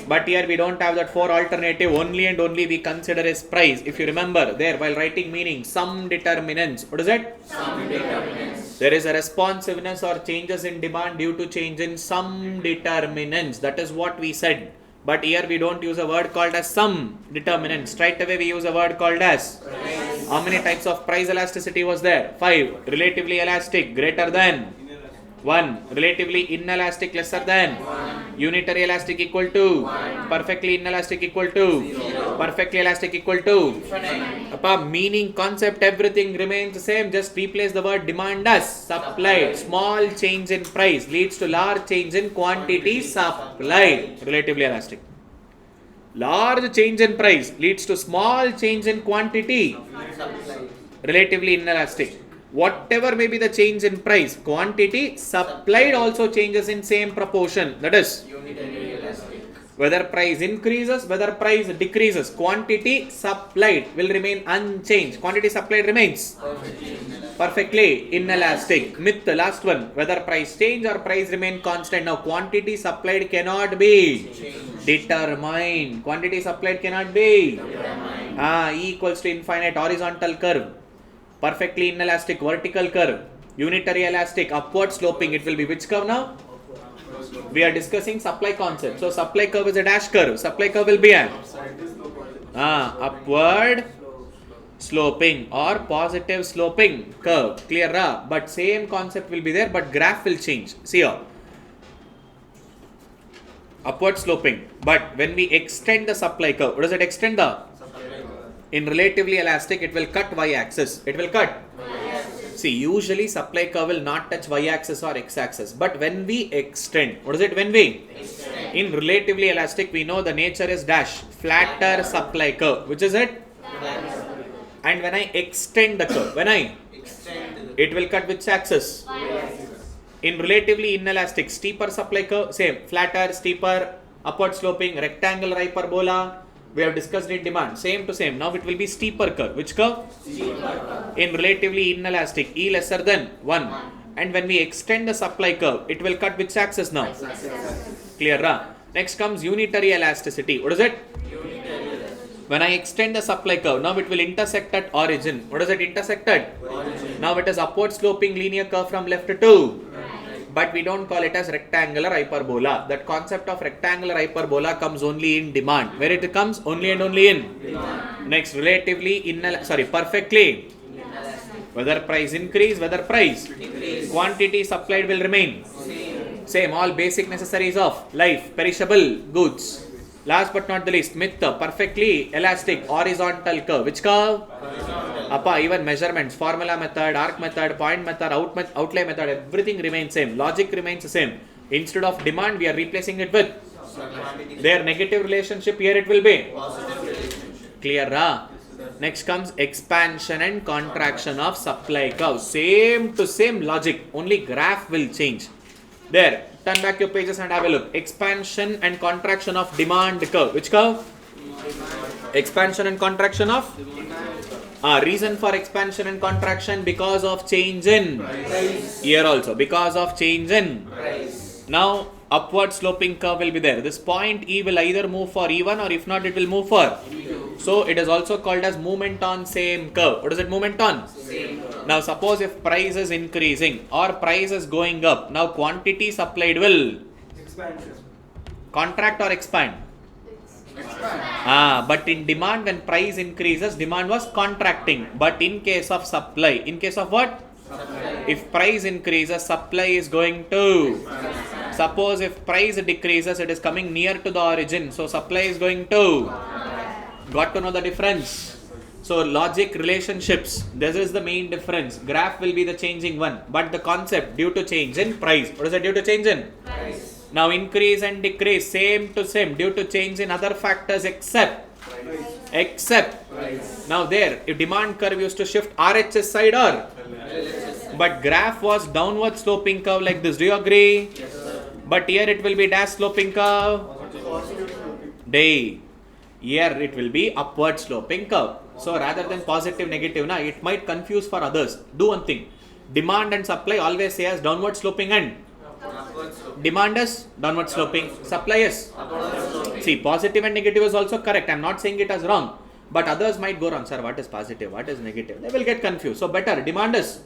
But here we don't have that 4 alternative. Only and only we consider as price. If you remember there, while writing meaning, some determinants. What is it? Some determinants. There is a responsiveness or changes in demand due to change in some determinants. That is what we said. But here we don't use a word called as some determinants. Straight away we use a word called as price. How many types of price elasticity was there? 5. Relatively elastic, greater than 1. Relatively inelastic, lesser than 1. Unitary elastic equal to 1. Perfectly inelastic equal to 0. Perfectly elastic equal to infinite. Meaning, concept, everything remains the same. Just replace the word demand as supplied. Small change in price leads to large change in quantity supplied. Relatively elastic. Large change in price leads to small change in quantity relatively inelastic. Whatever may be the change in price, quantity supplied also changes in same proportion. That is unitary elastic. Whether price increases, whether price decreases, quantity supplied will remain unchanged. Quantity supplied remains perfectly inelastic. Myth, last one. Whether price change or price remain constant. Now quantity supplied cannot be determined. Quantity supplied cannot be E equals to infinite horizontal curve. Perfectly inelastic vertical curve. Unitary elastic upward sloping. It will be which curve now? We are discussing supply concept. So supply curve is a dash curve. Supply curve will be an upward sloping or positive sloping curve. Clear? But same concept will be there, but graph will change. See here. Upward sloping. But when we extend the supply curve, what does it extend the? In relatively elastic, it will cut y-axis. It will cut. See, usually supply curve will not touch y-axis or x-axis. But when we extend, what is it when we? Extend. In relatively elastic, we know the nature is dash. Flatter supply curve. Which is it? And when I extend the curve, it will cut which axis? In relatively inelastic, steeper supply curve, same. Flatter, steeper, upward sloping, rectangular hyperbola. We have discussed in demand. Same to same. Now it will be steeper curve. Which curve? Steeper curve. In relatively inelastic, E lesser than 1. And when we extend the supply curve, it will cut which axis now? X-axis. Clear? Next comes unitary elasticity. What is it? When I extend the supply curve, now it will intersect at origin. What is it intersected? Origin. Now it is upward sloping linear curve from left to but we don't call it as rectangular hyperbola. That concept of rectangular hyperbola comes only in demand. Where it comes? Only and only in demand. Next, perfectly. Whether price increase, whether price decrease. Quantity supplied will remain same. All basic necessaries of life, perishable goods. Last but not the least, myth, perfectly elastic horizontal curve. Which curve? Even measurements, formula method, arc method, point method, outlay method, everything remains same. Logic remains the same. Instead of demand, we are replacing it with their negative relationship. Here it will be clear, ra? Next comes expansion and contraction of supply curve. Same to same logic, only graph will change. There, turn back your pages and have a look. Expansion and contraction of demand curve. Which curve? Expansion and contraction of? Reason for expansion and contraction because of change in price. Here also, because of change in price. Now, upward sloping curve will be there. This point E will either move for E1 or if not, it will move for E2. So, it is also called as movement on same curve. What is it, movement on? Same curve. Now, suppose if price is increasing or price is going up, now quantity supplied will Expansion. contract or expand? But in demand, when price increases, demand was contracting. But in case of supply, in case of what? Supply. If price increases, supply is going to. Suppose if price decreases, it is coming near to the origin. So supply is going to. Got to know the difference. So logic relationships, this is the main difference. Graph will be the changing one. But the concept due to change in price. What is it due to change in? Price. Now increase and decrease, same to same, due to change in other factors except price. Now there, if demand curve used to shift RHS side or? But graph was downward sloping curve like this. Do you agree? Yes, sir. But here it will be dash sloping curve. Day. Here it will be upward sloping curve. So rather than positive negative, it might confuse for others. Do one thing. Demand and supply always say as downward sloping and demand is downward sloping, supply is see, positive and negative is also correct. I am not saying it as wrong, but others might go wrong. Sir, what is positive, what is negative? They will get confused. So better, demand is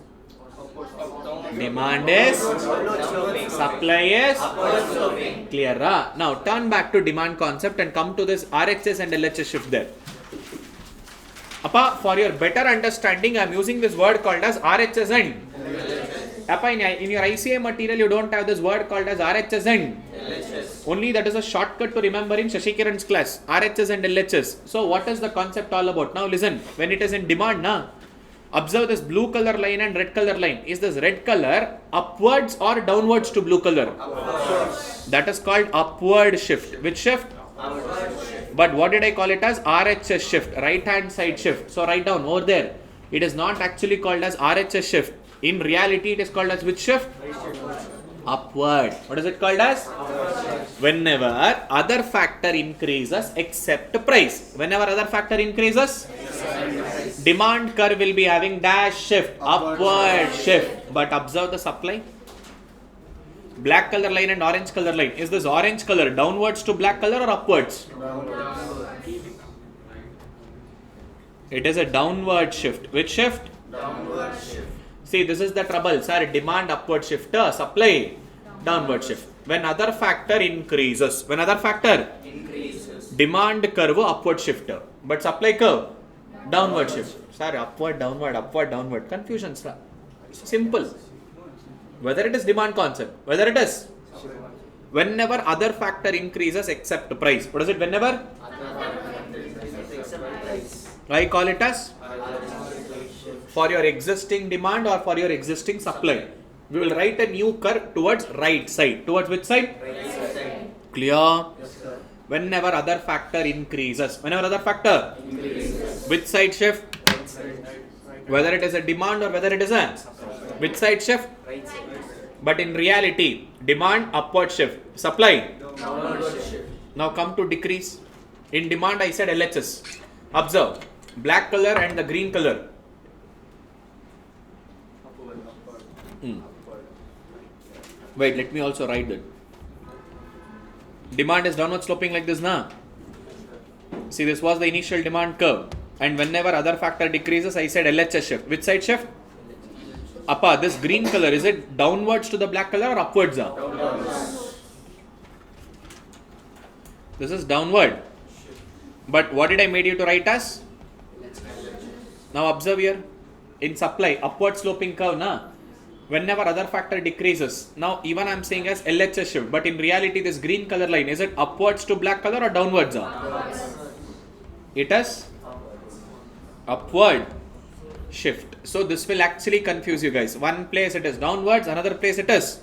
supply is clear. Now turn back to demand concept and come to this RHS and LHS shift there. Appa, for your better understanding, I am using this word called as RHS and Appa, in your ICA material, you don't have this word called as RHS and LHS. Only that is a shortcut to remember in Shashikiran's class. RHS and LHS. So what is the concept all about? Now listen, when it is in demand, observe this blue color line and red color line. Is this red color upwards or downwards to blue color? Upwards. That is called upward shift. Which shift? Upward shift. But what did I call it as? RHS shift, right hand side shift. So write down over there. It is not actually called as RHS shift. In reality, it is called as which shift? Upward. What is it called as? Whenever other factor increases except price. Whenever other factor increases, demand curve will be having dash shift, upward shift. But observe the supply. Black color line and orange color line. Is this orange color downwards to black color or upwards? It is a downward shift. Which shift? Downward shift. See, this is the trouble, sir. Demand upward shift, supply downward shift. When other factor increases, demand curve upward shift, but supply curve downward shift. Sir, upward, downward. Confusion, sir. Simple. Whether it is demand concept, whether it is whenever other factor increases except price. What is it? Whenever? I call it as for your existing demand or for your existing supply. We will write a new curve towards right side. Towards which side? Right side. Clear? Yes, sir. Whenever other factor increases. Whenever other factor increases. Which side shift? Right side. Whether it is a demand or whether it is a which side shift? Right side. But in reality, demand upward shift. Supply downward shift. Now come to decrease. In demand I said LHS. Observe. Black color and the green color. Wait, let me also write that. Demand is downward sloping like this, na? See, this was the initial demand curve. And whenever other factor decreases, I said LHS shift. Which side shift? Appa, this green color, is it downwards to the black color or upwards? Downwards. This is downward. But what did I made you to write as? Now observe here. In supply, upward sloping curve, na? Whenever other factor decreases. Now even I am saying as LHS shift. But in reality, this green color line, is it upwards to black color or downwards? It is upward shift. So this will actually confuse you guys. One place it is downwards, another place it is.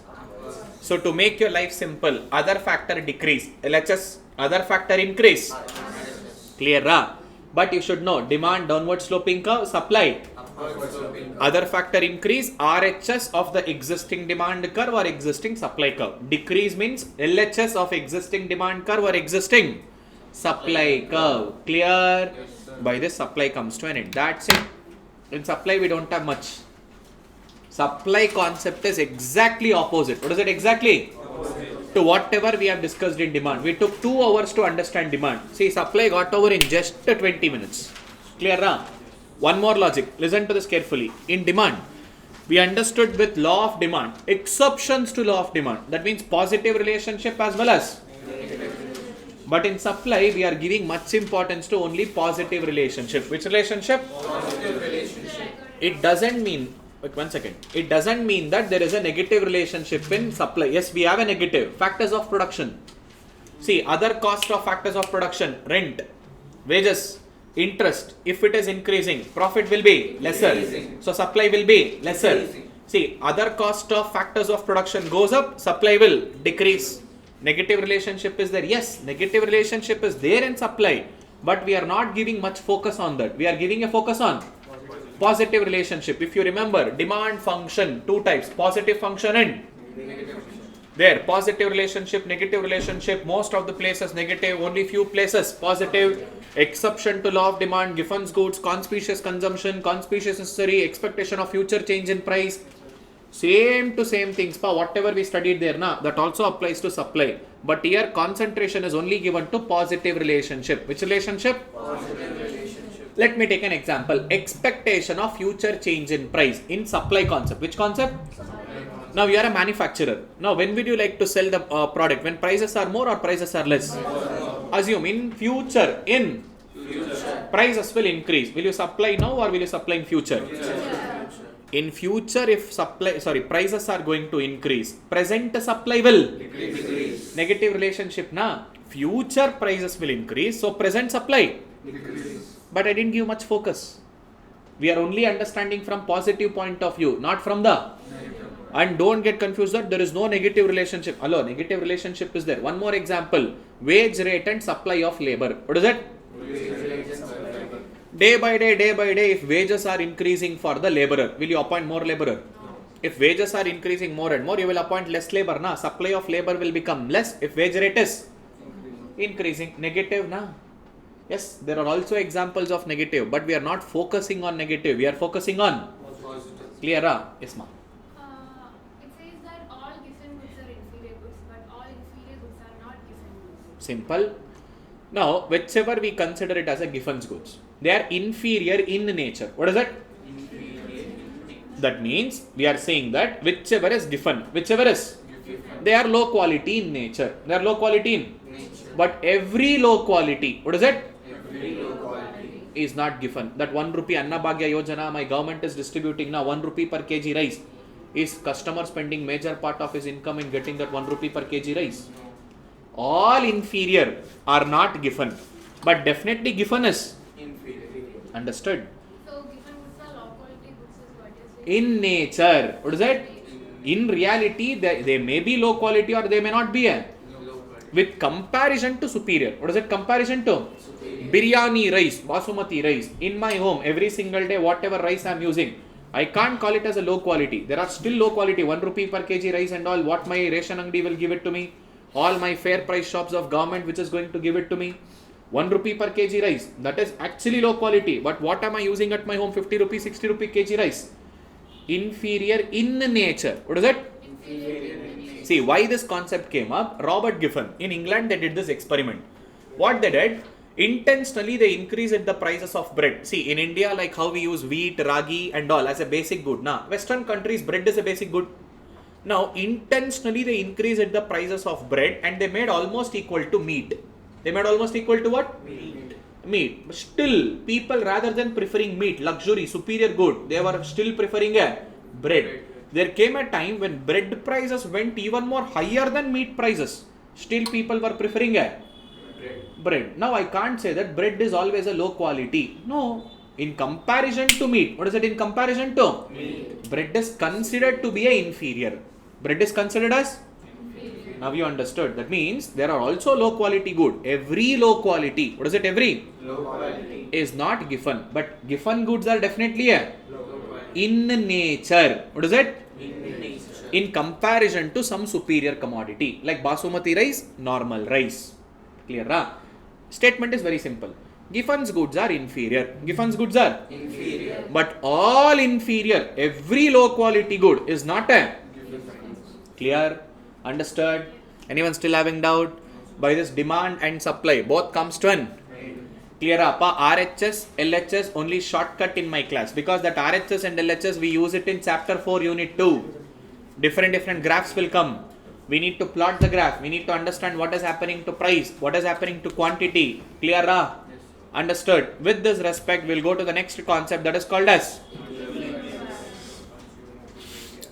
So to make your life simple, other factor decrease, LHS, other factor increase. Clear, ra? But you should know, demand downward sloping curve, supply. Other factor increase, RHS of the existing demand curve or existing supply curve. Decrease means LHS of existing demand curve or existing supply curve. Clear? By this, supply comes to an end. That's it. In supply, we don't have much. Supply concept is exactly opposite. What is it exactly? To whatever we have discussed in demand. We took 2 hours to understand demand. See, supply got over in just 20 minutes. Clear, ra? One more logic. Listen to this carefully. In demand, we understood with law of demand, exceptions to law of demand. That means positive relationship as well as. But in supply, we are giving much importance to only positive relationship. Which relationship? Positive relationship. It doesn't mean, wait 1 second. It doesn't mean that there is a negative relationship in supply. Yes, we have a negative. Factors of production. See, other cost of factors of production, rent, wages, interest. If it is increasing, profit will be lesser. Increasing. So supply will be lesser. Increasing. See, other cost of factors of production goes up, supply will decrease. Negative relationship is there. Yes, negative relationship is there in supply, but we are not giving much focus on that. We are giving a focus on positive relationship. If you remember, demand function, 2 types, positive function and there, positive relationship, negative relationship, most of the places negative, only few places positive, exception to law of demand, given goods, conspicuous consumption, conspicuous necessary, expectation of future change in price. Same to same things, whatever we studied there, that also applies to supply. But here concentration is only given to positive relationship. Which relationship? Positive relationship. Let me take an example. Expectation of future change in price in supply concept. Which concept? Now you are a manufacturer. Now when would you like to sell the product? When prices are more or prices are less? Assume in future, prices will increase. Will you supply now or will you supply in future? In future, if prices are going to increase, present supply will decrease. Negative relationship, future prices will increase, so present supply decrease. But I didn't give much focus. We are only understanding from positive point of view, not from the negative. And don't get confused that there is no negative relationship. Hello, negative relationship is there. One more example, wage rate and supply of labor. What is it? Day by day, if wages are increasing for the laborer, will you appoint more laborer? No. If wages are increasing more and more, you will appoint less labor. Supply of labor will become less if wage rate is increasing. Negative, Yes, there are also examples of negative, but we are not focusing on negative. We are focusing on Positive. clear, Yes, ma. It says that all given goods are inferior goods, but all inferior goods are not given goods. Simple. Now, whichever we consider it as a given goods, they are inferior in nature. What is that? That means we are saying that whichever is given, they are low quality in nature. They are low quality in Nature. But every low quality, what is it? Every low quality Is not given. That 1 rupee Anna Bhagya Yojana my government is distributing now 1 rupee per kg rice. Is customer spending major part of his income in getting that 1 rupee per kg rice? All inferior are not given, but definitely given is inferior. understood. So given goods are low quality goods is what you're saying. In nature, what is it? In reality, they may be low quality or they may not be. Low quality. With comparison to superior. What is it comparison to? Superior. Biryani rice, basmati rice. In my home, every single day, whatever rice I am using, I can't call it as a low quality. There are still low quality, 1 rupee per kg rice and all. What my ration angdi will give it to me. All my fair price shops of government which is going to give it to me. 1 rupee per kg rice. That is actually low quality. But what am I using at my home? 50 rupee, 60 rupee kg rice. Inferior in nature. What is it? Inferior in nature. See, why this concept came up? Robert Giffen. In England, they did this experiment. What they did? Intentionally, they increased the prices of bread. See, in India, like how we use wheat, ragi and all as a basic good. Western countries, bread is a basic good. Now, intentionally, they increased the prices of bread and they made almost equal to meat. They made almost equal to what? Meat. But still, people rather than preferring meat, luxury, superior good, they were still preferring a bread. There came a time when bread prices went even more higher than meat prices. Still, people were preferring a bread. Now, I can't say that bread is always a low quality. No. In comparison to meat, what is it in comparison to? Meat. Bread is considered to be a inferior. Bread is considered as Now you understood. That means there are also low quality good. Every low quality, what is it? Every Low quality. is not given, but given goods are definitely a Low quality. in nature. What is it? In nature. In comparison to some superior commodity like basmati rice, normal rice. Clear? Statement is very simple. Given goods are inferior. Given goods are Inferior. but all inferior. Every low quality good is not a clear. Understood? Anyone still having doubt? By this demand and supply both comes to an clear up. RHS, LHS only shortcut in my class because that RHS and LHS we use it in chapter 4 unit 2. Different graphs will come. We need to plot the graph. We need to understand what is happening to price, what is happening to quantity. Clear? Understood? With this respect, we'll go to the next concept that is called as.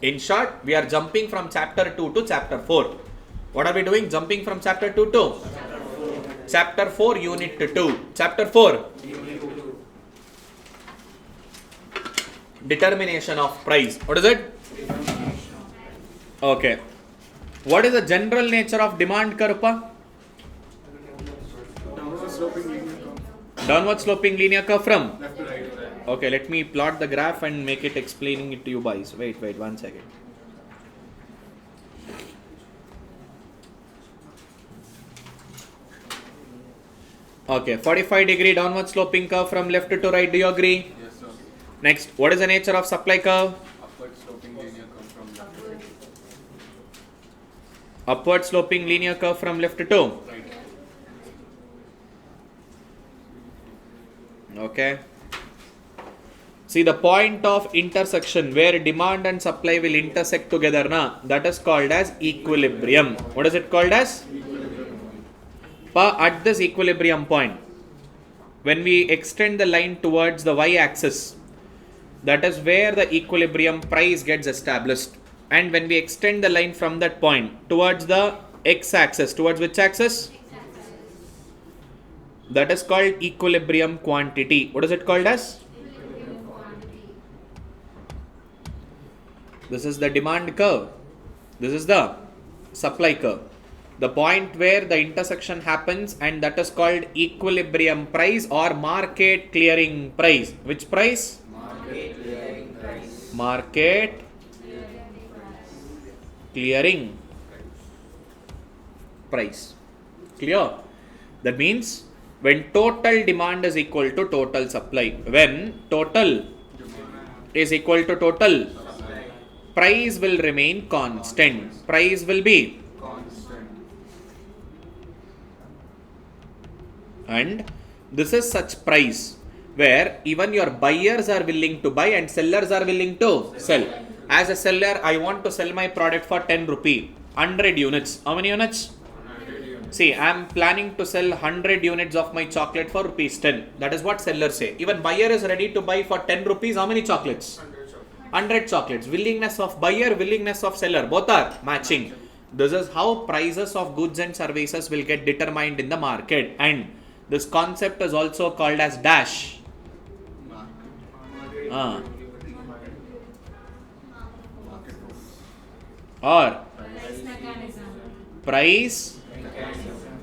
In short, we are jumping from chapter 2 to chapter 4. What are we doing? Jumping from chapter 2 to chapter 4 unit 2. Chapter 4. Determination of price. What is it? Okay. What is the general nature of demand curve? Downward sloping linear curve from Left to right. okay, let me plot the graph and make it explaining it to you guys. Wait 1 second. Okay, 45-degree downward sloping curve from left to right. Do you agree? Yes, sir. Next, what is the nature of supply curve? Upward sloping linear curve from left to right. Upward sloping linear curve from left to Right. okay. See the point of intersection where demand and supply will intersect together, that is called as equilibrium. What is it called as? At this equilibrium point, when we extend the line towards the y-axis, that is where the equilibrium price gets established. And when we extend the line from that point towards the x-axis, towards which axis? That is called equilibrium quantity. What is it called as? This is the demand curve. This is the supply curve. The point where the intersection happens, and that is called equilibrium price or market clearing price. Which price? Market clearing price. Market clearing price. Clear? That means when total demand is equal to total supply, when total is equal to total, price will remain constant. Price will be Constant. and this is such price where even your buyers are willing to buy and sellers are willing to sell. As a seller, I want to sell my product for 10 rupee, 100 units. How many units? See, I am planning to sell 100 units of my chocolate for rupees 10. That is what sellers say. Even buyer is ready to buy for 10 rupees. How many chocolates? 100 chocolates. Willingness of buyer, willingness of seller, both are matching. This is how prices of goods and services will get determined in the market. And this concept is also called as dash. Or price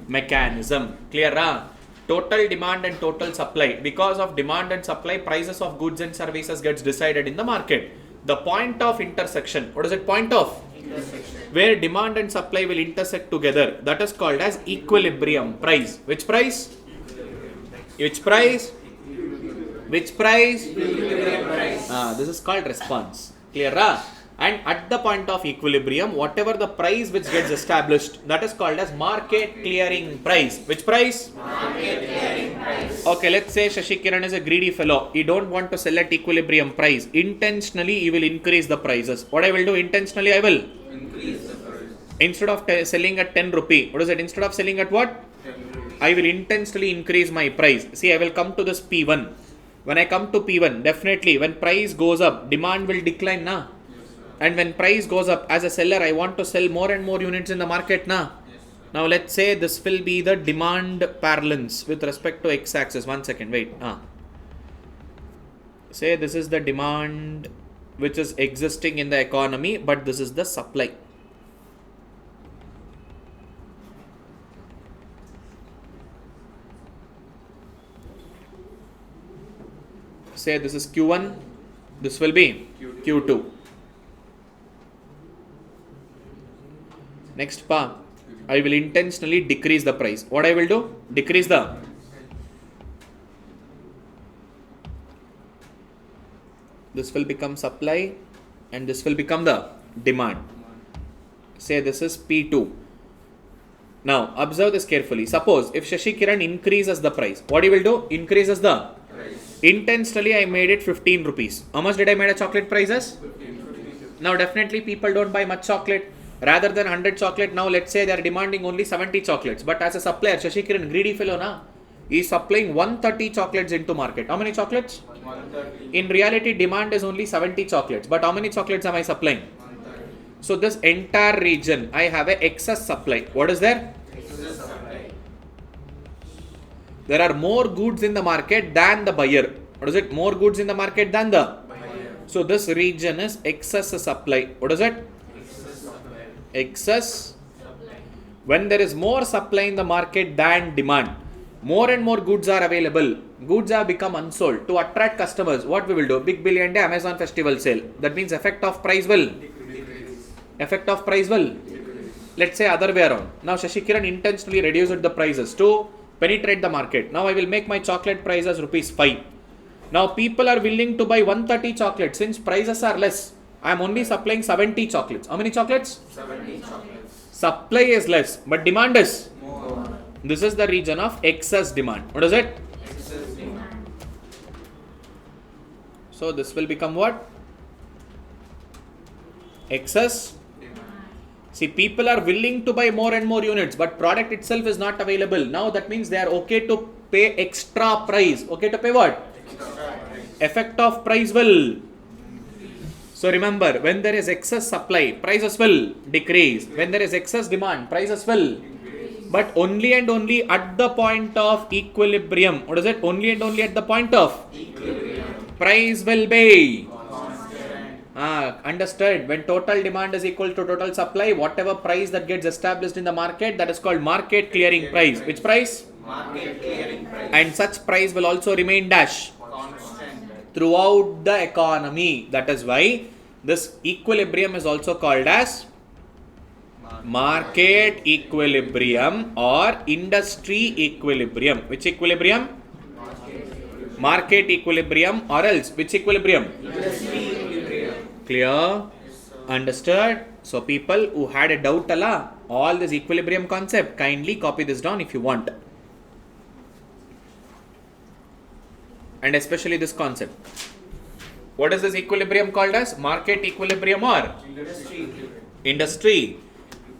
mechanism. Clear? Total demand and total supply. Because of demand and supply, prices of goods and services gets decided in the market. The point of intersection. What is it? Point of? Where demand and supply will intersect together. That is called as equilibrium price. Which price? Which price? Which price? This is called response. Clear? And at the point of equilibrium, whatever the price which gets established, that is called as market clearing price. Which price? Market clearing price. Okay, let's say Shashikiran is a greedy fellow. He don't want to sell at equilibrium price. Intentionally, he will increase the prices. What I will do intentionally, I will Increase the price. instead of selling at 10 rupee. What is it? Instead of selling at what? 10 rupees. I will intentionally increase my price. See, I will come to this P1. When I come to P1, definitely when price goes up, demand will decline, na? And when price goes up, as a seller, I want to sell more and more units in the market, na? Now let's say this will be the demand parlance with respect to x-axis. 1 second, wait. Say this is the demand which is existing in the economy, but this is the supply. say this is Q1, this will be Q2. Next part, I will intentionally decrease the price. What I will do? Decrease the this will become supply and this will become the demand. Say this is P2. Now observe this carefully. Suppose if Shashikiran increases the price, what he will do? Increases the price. Intentionally I made it 15 rupees. How much did I make a chocolate prices? 15. Now definitely people don't buy much chocolate. Rather than 100 chocolate, now let's say they are demanding only 70 chocolates. But as a supplier, Shashikiran, greedy fellow na, he is supplying 130 chocolates into market. How many chocolates? 130. In reality, demand is only 70 chocolates. But how many chocolates am I supplying? 130. So this entire region, I have a excess supply. What is there? Excess supply. There are more goods in the market than the buyer. What is it? More goods in the market than the buyer. So this region is excess supply. What is it? Excess supply. When there is more supply in the market than demand, more and more goods are available. Goods have become unsold. To attract customers, what we will do? Big Billion Day, Amazon Festival Sale. That means effect of price will decrease. Effect of price will decrease. Let's say other way around. Now Shashikiran intentionally reduced the prices to penetrate the market. Now I will make my chocolate price as ₹5. Now people are willing to buy 130 chocolates. Since prices are less, I am only supplying 70 chocolates. How many chocolates? 70 chocolates. Supply is less, but demand is more. This is the region of excess demand. What is it? Excess demand. So this will become what? Excess demand. See, people are willing to buy more and more units, but product itself is not available. Now that means they are okay to pay extra price. Okay to pay what? Extra price. Effect of price will. So remember, when there is excess supply, prices will decrease. When there is excess demand, prices will increase. But only and only at the point of equilibrium. What is it? Only and only at the point of equilibrium. Price will be constant. Understood. When total demand is equal to total supply, whatever price that gets established in the market, that is called market clearing price. Which price? Market clearing price. And such price will also remain dash throughout the economy. That is why this equilibrium is also called as market equilibrium or industry equilibrium. Which equilibrium? Market equilibrium or else which equilibrium? Industry equilibrium. Clear? Yes, understood? So people who had a doubt all this equilibrium concept, kindly copy this down if you want. And especially this concept. What is this equilibrium called as? Market equilibrium or industry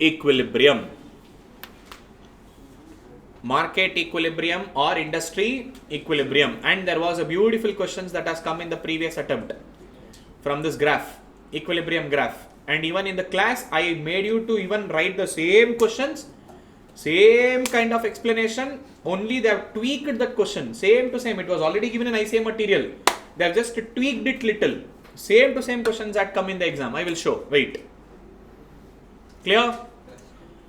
equilibrium. Market equilibrium or industry equilibrium. And there was a beautiful questions that has come in the previous attempt from this graph, equilibrium graph. And even in the class, I made you to even write the same questions, same kind of explanation, only they have tweaked that question, same to same. It was already given in ICA material. They have just tweaked it little. Same to same questions that come in the exam. I will show. Wait. Clear?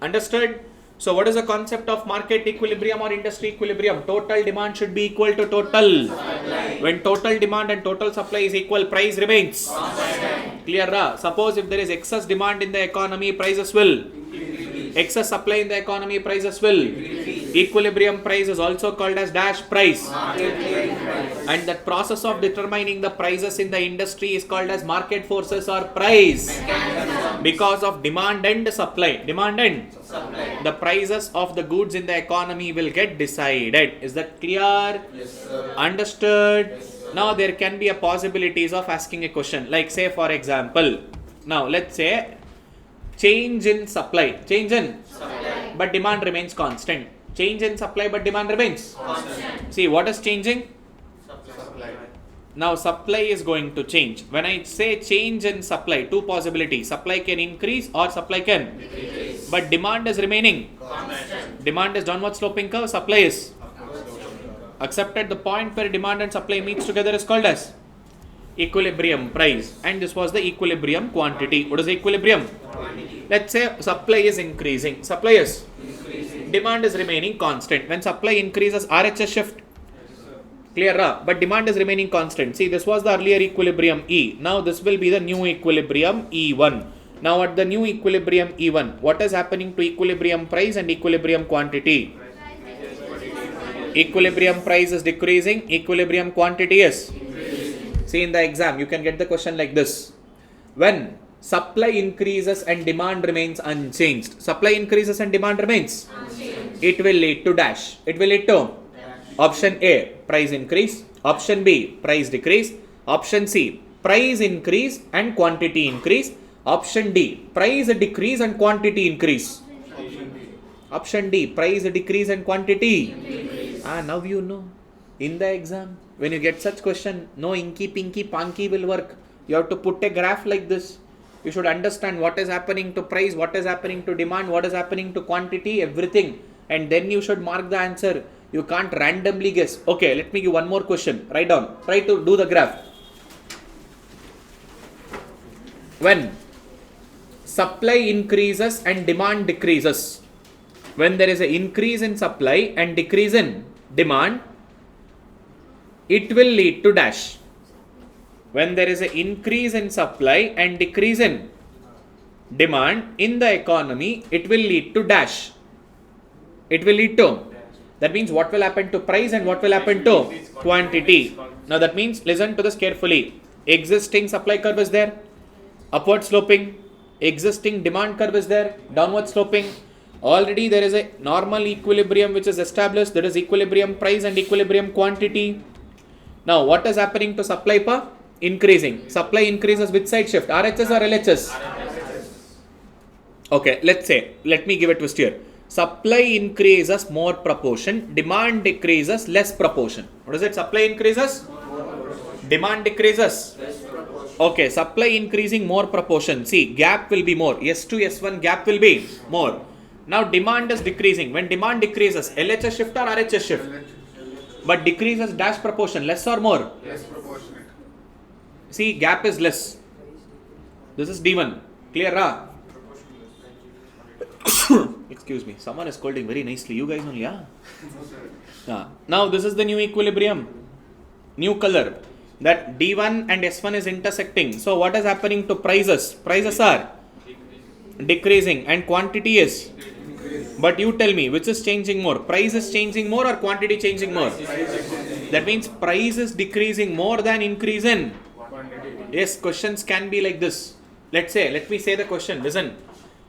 Understood? So what is the concept of market equilibrium or industry equilibrium? Total demand should be equal to total supply. When total demand and total supply is equal, price remains constant. Clear? Suppose if there is excess demand in the economy, prices will increase. Excess supply in the economy, prices will increase. Equilibrium price is also called as dash price. And that process of determining the prices in the industry is called as market forces or price. Because of demand and supply. Demand and supply. The prices of the goods in the economy will get decided. Is that clear? Yes, sir. Understood? Yes, sir. Now there can be a possibilities of asking a question. Like say for example, now let's say change in supply. Change in supply. But demand remains constant. Change in supply but demand remains constant. See what is changing? Supply. Now supply is going to change. When I say change in supply, two possibilities. Supply can increase or supply can decrease. But demand is remaining constant. Demand is downward sloping curve, supply is accepted. The point where demand and supply meets together is called as equilibrium price. And this was the equilibrium quantity. What is the equilibrium? Quantity. Let's say supply is increasing. Supply is increasing. Demand is remaining constant. When supply increases, RHS shift. Clear? But demand is remaining constant. See, this was the earlier equilibrium E. Now this will be the new equilibrium E1. Now at the new equilibrium E1, what is happening to equilibrium price and equilibrium quantity? Equilibrium price is decreasing, equilibrium quantity is. See, in the exam, you can get the question like this. When supply increases and demand remains unchanged. Supply increases and demand remains unchanged. It will lead to dash. It will lead to option A, price increase. Option B, price decrease. Option C, price increase and quantity increase. Option D, price decrease and quantity increase. Option D, price decrease and quantity. Now you know. In the exam, when you get such question, no inky, pinky, panky will work. You have to put a graph like this. You should understand what is happening to price, what is happening to demand, what is happening to quantity, everything. And then you should mark the answer. You can't randomly guess. Okay, let me give one more question. Write down. Try to do the graph. When supply increases and demand decreases, when there is an increase in supply and decrease in demand, it will lead to dash. When there is an increase in supply and decrease in demand in the economy, it will lead to dash. It will lead to. That means what will happen to price and what will happen to quantity. Now that means, listen to this carefully. Existing supply curve is there, upward sloping. Existing demand curve is there, downward sloping. Already there is a normal equilibrium which is established. There is equilibrium price and equilibrium quantity. Now what is happening to supply per? Increasing. Supply increases which side shift? RHS or LHS? Okay, let me give a twist here. Supply increases more proportion, demand decreases less proportion. What is it? Supply increases? Demand decreases? Okay, supply increasing more proportion. See, gap will be more. S2, S1 gap will be more. Now demand is decreasing. When demand decreases, LHS shift or RHS shift? But decreases dash proportion, less or more? Less proportionate. See, gap is less. This is D1. Clear, Excuse me. Someone is scolding very nicely. You guys only, Now this is the new equilibrium. New color. That D1 and S1 is intersecting. So what is happening to prices? Prices are decreasing and quantity is. But you tell me, which is changing more? Price is changing more or quantity changing more? That means price is decreasing more than increase in. Yes, questions can be like this. Let me say the question. Listen.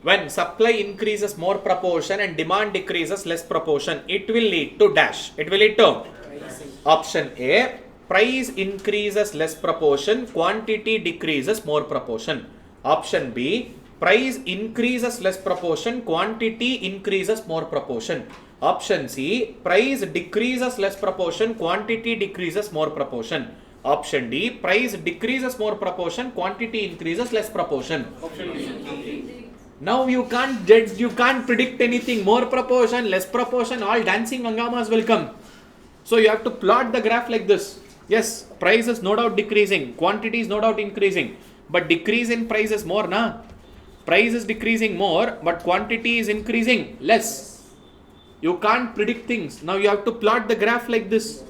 When supply increases more proportion and demand decreases less proportion, it will lead to dash. It will lead to option A, price increases less proportion, quantity decreases more proportion. Option B, price increases less proportion, quantity increases more proportion. Option C, price decreases less proportion, quantity decreases more proportion. Option D, price decreases more proportion, quantity increases less proportion. Option D. Now you can't judge, you can't predict anything. More proportion, less proportion, all dancing hangamas will come. So you have to plot the graph like this. Yes, price is no doubt decreasing, quantity is no doubt increasing, but decrease in price is more, na? Price is decreasing more, but quantity is increasing less. You can't predict things. Now you have to plot the graph like this.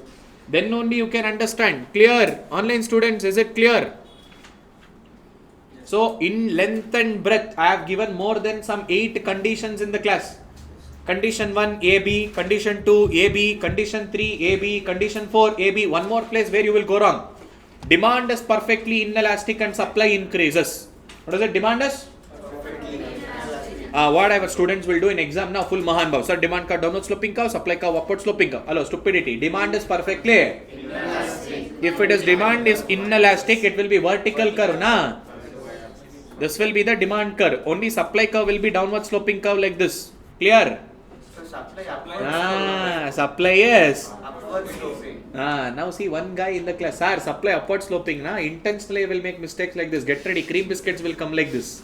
Then only you can understand. Clear? Online students, is it clear? So in length and breadth, I have given more than some 8 conditions in the class. Condition 1 AB, condition 2 AB, condition 3 AB, condition 4 AB. One more place where you will go wrong. Demand is perfectly inelastic and supply increases. What is it? Demand is? What our students will do in exam now, full Mahan Bhav. Sir, demand ka downward sloping curve, supply ka upward sloping curve. Hello, stupidity. Demand is perfectly inelastic. If it is demand is inelastic, it will be vertical curve, na? This will be the demand curve. Only supply curve will be downward sloping curve like this. Clear? So supply supply yes. upward sloping. Now see one guy in the class, sir, supply upward sloping, na? Intentionally will make mistakes like this. Get ready, cream biscuits will come like this.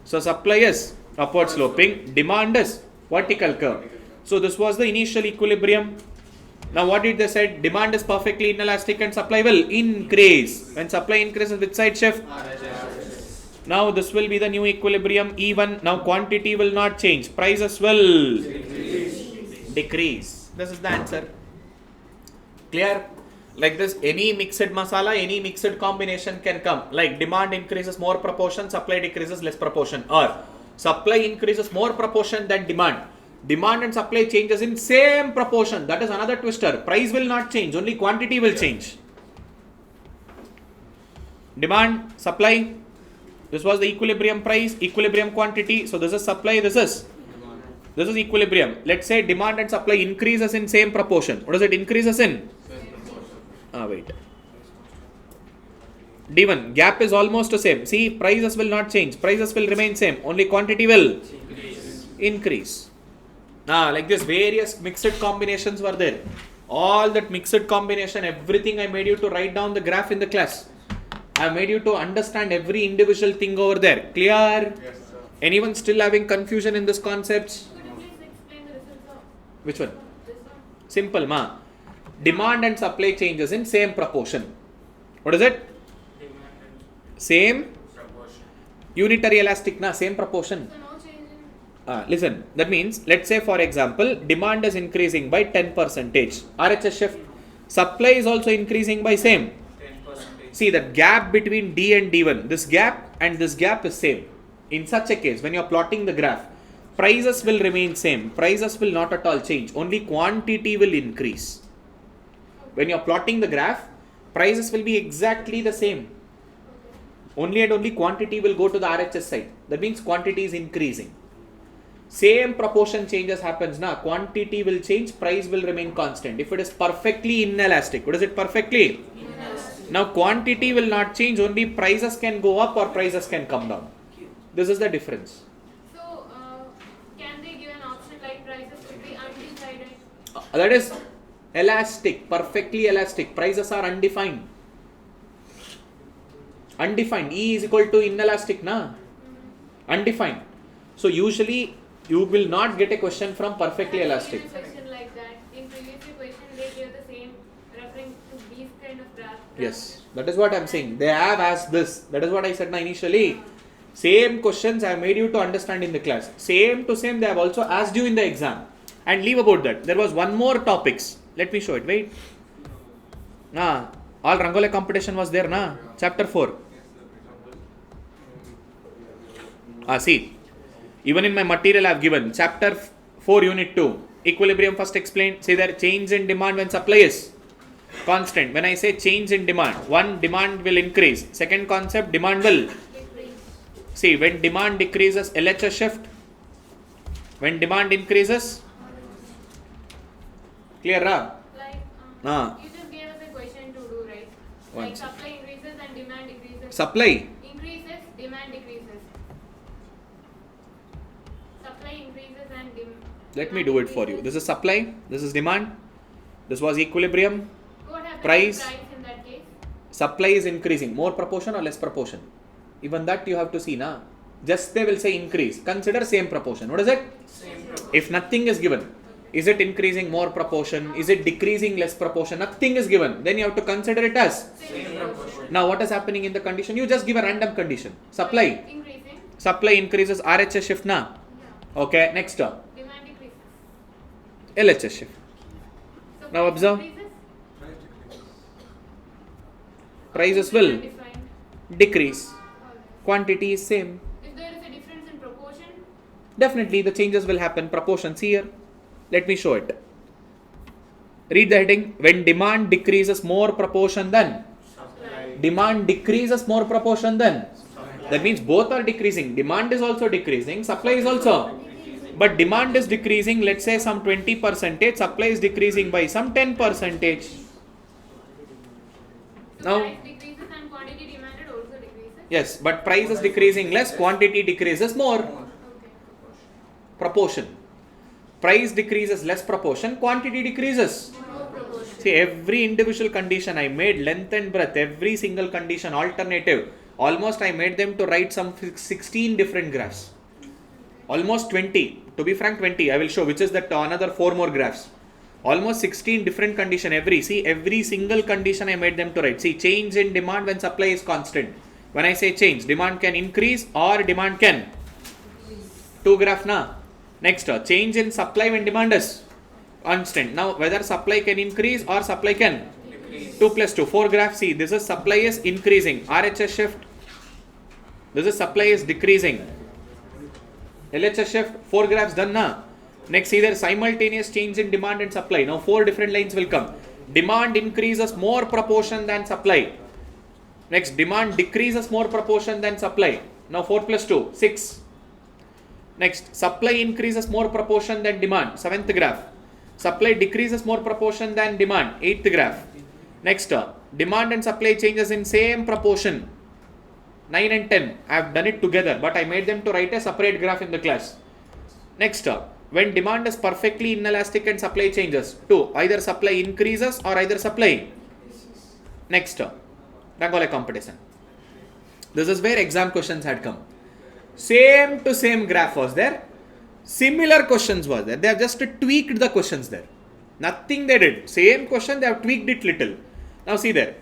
So supply is upward sloping, demand is vertical curve. So this was the initial equilibrium. Now what did they say? Demand is perfectly inelastic and supply will increase. When supply increases, which side shift? Now this will be the new equilibrium E1. Now quantity will not change. Prices will decrease. This is the answer. Clear? Like this, any mixed masala, any mixed combination can come. Like demand increases more proportion, supply decreases less proportion. Or supply increases more proportion than demand. Demand and supply changes in same proportion. That is another twister. Price will not change, only quantity will change. Demand, supply. This was the equilibrium price, equilibrium quantity. So this is supply, this is equilibrium. Let's say demand and supply increases in same proportion. What does it increases in? Wait. D1, gap is almost the same. See, prices will not change. Prices will remain same. Only quantity will increase. Like this, various mixed combinations were there. All that mixed combination, everything I made you to write down the graph in the class. I made you to understand every individual thing over there. Clear? Yes, sir. Anyone still having confusion in this concepts? Could you please explain the results of Which one? this one? Simple, ma. Demand and supply changes in same proportion. What is it? Same unitary elastic, na, same proportion. So no change in Listen, that means, let's say for example, demand is increasing by 10%. RHS shift. Supply is also increasing by same. 10%. See that gap between D and D1, this gap and this gap is same. In such a case, when you are plotting the graph, prices will remain same. Prices will not at all change. Only quantity will increase. When you are plotting the graph, prices will be exactly the same. Only and only quantity will go to the RHS side. That means quantity is increasing. Same proportion changes happens now. Quantity will change, price will remain constant. If it is perfectly inelastic, what is it perfectly? Inelastic. Now quantity will not change, only prices can go up or prices can come down. This is the difference. So can they give an option like prices should be undecided? That is elastic, perfectly elastic. Prices are undefined. Undefined. E is equal to inelastic, na? Undefined. So usually you will not get a question from perfectly elastic. A question like that. In previous question they gave the same referring to these kind of graph. Yes, that is what I am saying. They have asked this. That is what I said initially. Same questions I have made you to understand in the class. Same to same they have also asked you in the exam. And leave about that. There was one more topics. Let me show it. Wait. All Rangoli competition was there, na? Chapter 4. See. Even in my material I have given. Chapter 4, Unit 2. Equilibrium first explained. Say that change in demand when supply is constant. When I say change in demand, one, demand will increase. Second concept, demand will see, when demand decreases, LHS shift. When demand increases, clear, ra? Like you just gave us a question to do, right? One Like sec. supply increases and demand decreases. Supply. Increases, demand decreases. Supply increases and Let me do it for you. This is supply. This is demand. This was equilibrium. What happens Price. to price in that case? Supply is increasing. More proportion or less proportion? Even that you have to see, na? Just they will say increase. Consider same proportion. What is it? Same proportion. If nothing is given, is it increasing more proportion? Is it decreasing less proportion? Nothing is given. Then you have to consider it as. Same proportion. Now what is happening in the condition? You just give a random condition. Supply. Increasing. Supply increases, RHS shift, na? Yeah. Okay, next term. Demand decreases. LHS shift. So Now price observe. increases, Prices will undefined. decrease. Alright. Quantity is same. If there is a difference in proportion, Definitely the changes will happen. Proportions here. Let me show it. Read the heading. When demand decreases more proportion than. Supply. Demand decreases more proportion than. That means both are decreasing. Demand is also decreasing. Supply is also. But demand is decreasing, let's say some 20%. Supply is decreasing by some 10%. so Now. price decreases and quantity demanded also decreases. Yes, but price is decreasing less. Quantity decreases more. Okay. Proportion. Price decreases less proportion. Quantity decreases. More proportion. See, every individual condition I made length and breadth, every single condition alternative, almost I made them to write some 16 different graphs. Almost 20. To be frank, 20. I will show which is that another 4 more graphs. Almost 16 different condition every single condition I made them to write. See, change in demand when supply is constant. When I say change, demand can increase or demand can. 2 graph na. Next, change in supply when demand is constant. Now, whether supply can increase or supply can Decrease. 2 plus 2, 4 graph. See, this is supply is increasing. RHS shift. This is supply is decreasing. LHS shift. 4 graphs done na. Next, see there simultaneous change in demand and supply. Now 4 different lines will come. Demand increases more proportion than supply. Next, demand decreases more proportion than supply. Now 4 plus 2, 6. Next, supply increases more proportion than demand. 7th graph. Supply decreases more proportion than demand. 8th graph. Next, demand and supply changes in same proportion. 9 and 10. I have done it together, but I made them to write a separate graph in the class. Next, when demand is perfectly inelastic and supply changes. 2. Either supply increases or either supply. Next, Rangoli competition. This is where exam questions had come. Same to same graph was there. Similar questions was there. They have just tweaked the questions there. Nothing they did. Same question, they have tweaked it little. Now see there.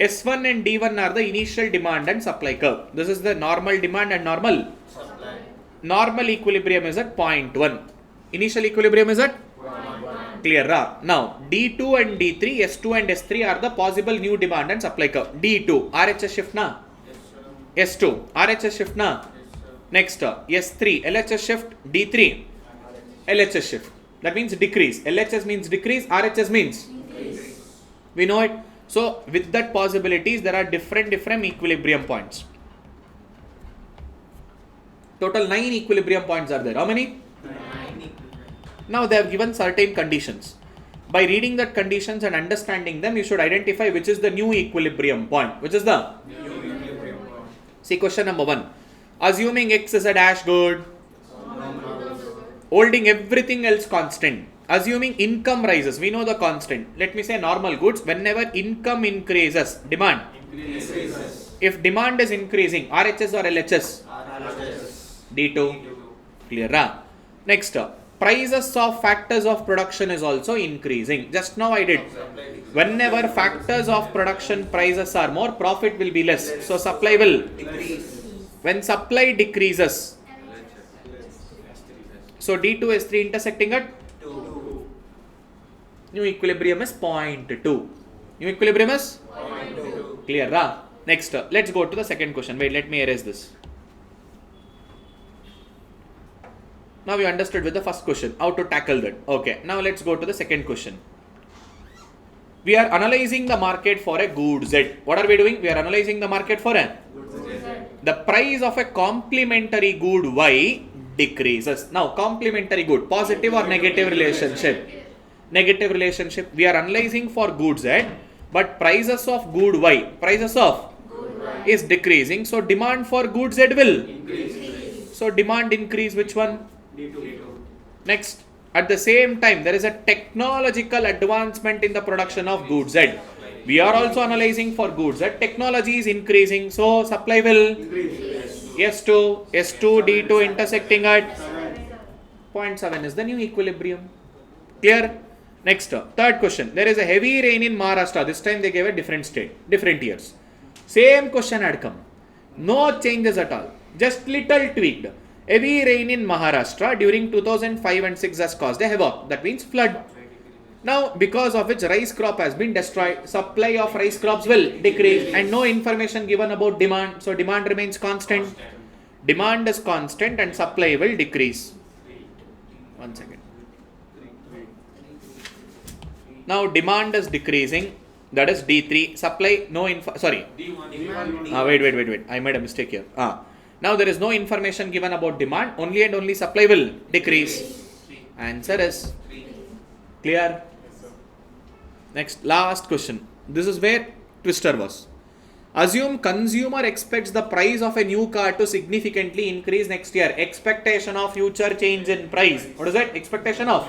S1 and D1 are the initial demand and supply curve. This is the normal demand and normal supply. Normal equilibrium is at 0.1. Initial equilibrium is at 0.1. Clear? Now D2 and D3, S2 and S3 are the possible new demand and supply curve. D2, RHS shift na? Yes, S2, RHS shift na? Yes, next, S3, LHS shift, D3, LHS shift. That means decrease. LHS means decrease, RHS means increase. We know it. So with that possibilities, there are different equilibrium points. Total 9 equilibrium points are there. How many? 9. Now they have given certain conditions. By reading that conditions and understanding them, you should identify which is the new equilibrium point. Which is the new equilibrium point. See question number 1. Assuming X is a dash good. Holding everything else constant. Assuming income rises, we know the constant. Let me say normal goods. Whenever income increases, demand increases. If demand is increasing, RHS or LHS? RHS. D2. Clear? Next, prices of factors of production is also increasing. Just now I did. Whenever factors of production prices are more, profit will be less. So supply will decrease. When supply decreases, so D2 S3 intersecting at 2. New equilibrium is 0.2. New equilibrium is 0.2. Clear? Next, let's go to the second question. Wait, let me erase this. Now you understood with the first question how to tackle that. Okay, now let's go to the second question. We are analyzing the market for a good Z. What are we doing? We are analyzing the market for a good Z. The price of a complementary good Y decreases. Now, complementary good, positive or negative relationship? Negative relationship. We are analyzing for good Z, but prices of good Y, is decreasing. So, demand for good Z will increase. So, demand increase which one? D2. Next, at the same time, there is a technological advancement in the production of goods Z. We are also analyzing for goods Z. Technology is increasing, so supply will increase. S2, D2 intersecting at 0.7 is the new equilibrium. Clear? Next, third question. There is a heavy rain in Maharashtra. This time they gave a different state, different years. Same question had come. No changes at all. Just little tweaked. Heavy rain in Maharashtra during 2005 and 6 has caused a havoc. That means flood. Now, because of which rice crop has been destroyed, supply of rice crops will decrease and no information given about demand. So, demand remains constant. Demand is constant and supply will decrease. 1 second. Now, demand is decreasing. That is D3. Supply, no info. Sorry. Wait. I made a mistake here. Now, there is no information given about demand. Only and only supply will decrease. Answer is clear. Next, last question. This is where twister was. Assume consumer expects the price of a new car to significantly increase next year. Expectation of future change in price. What is that? Expectation of?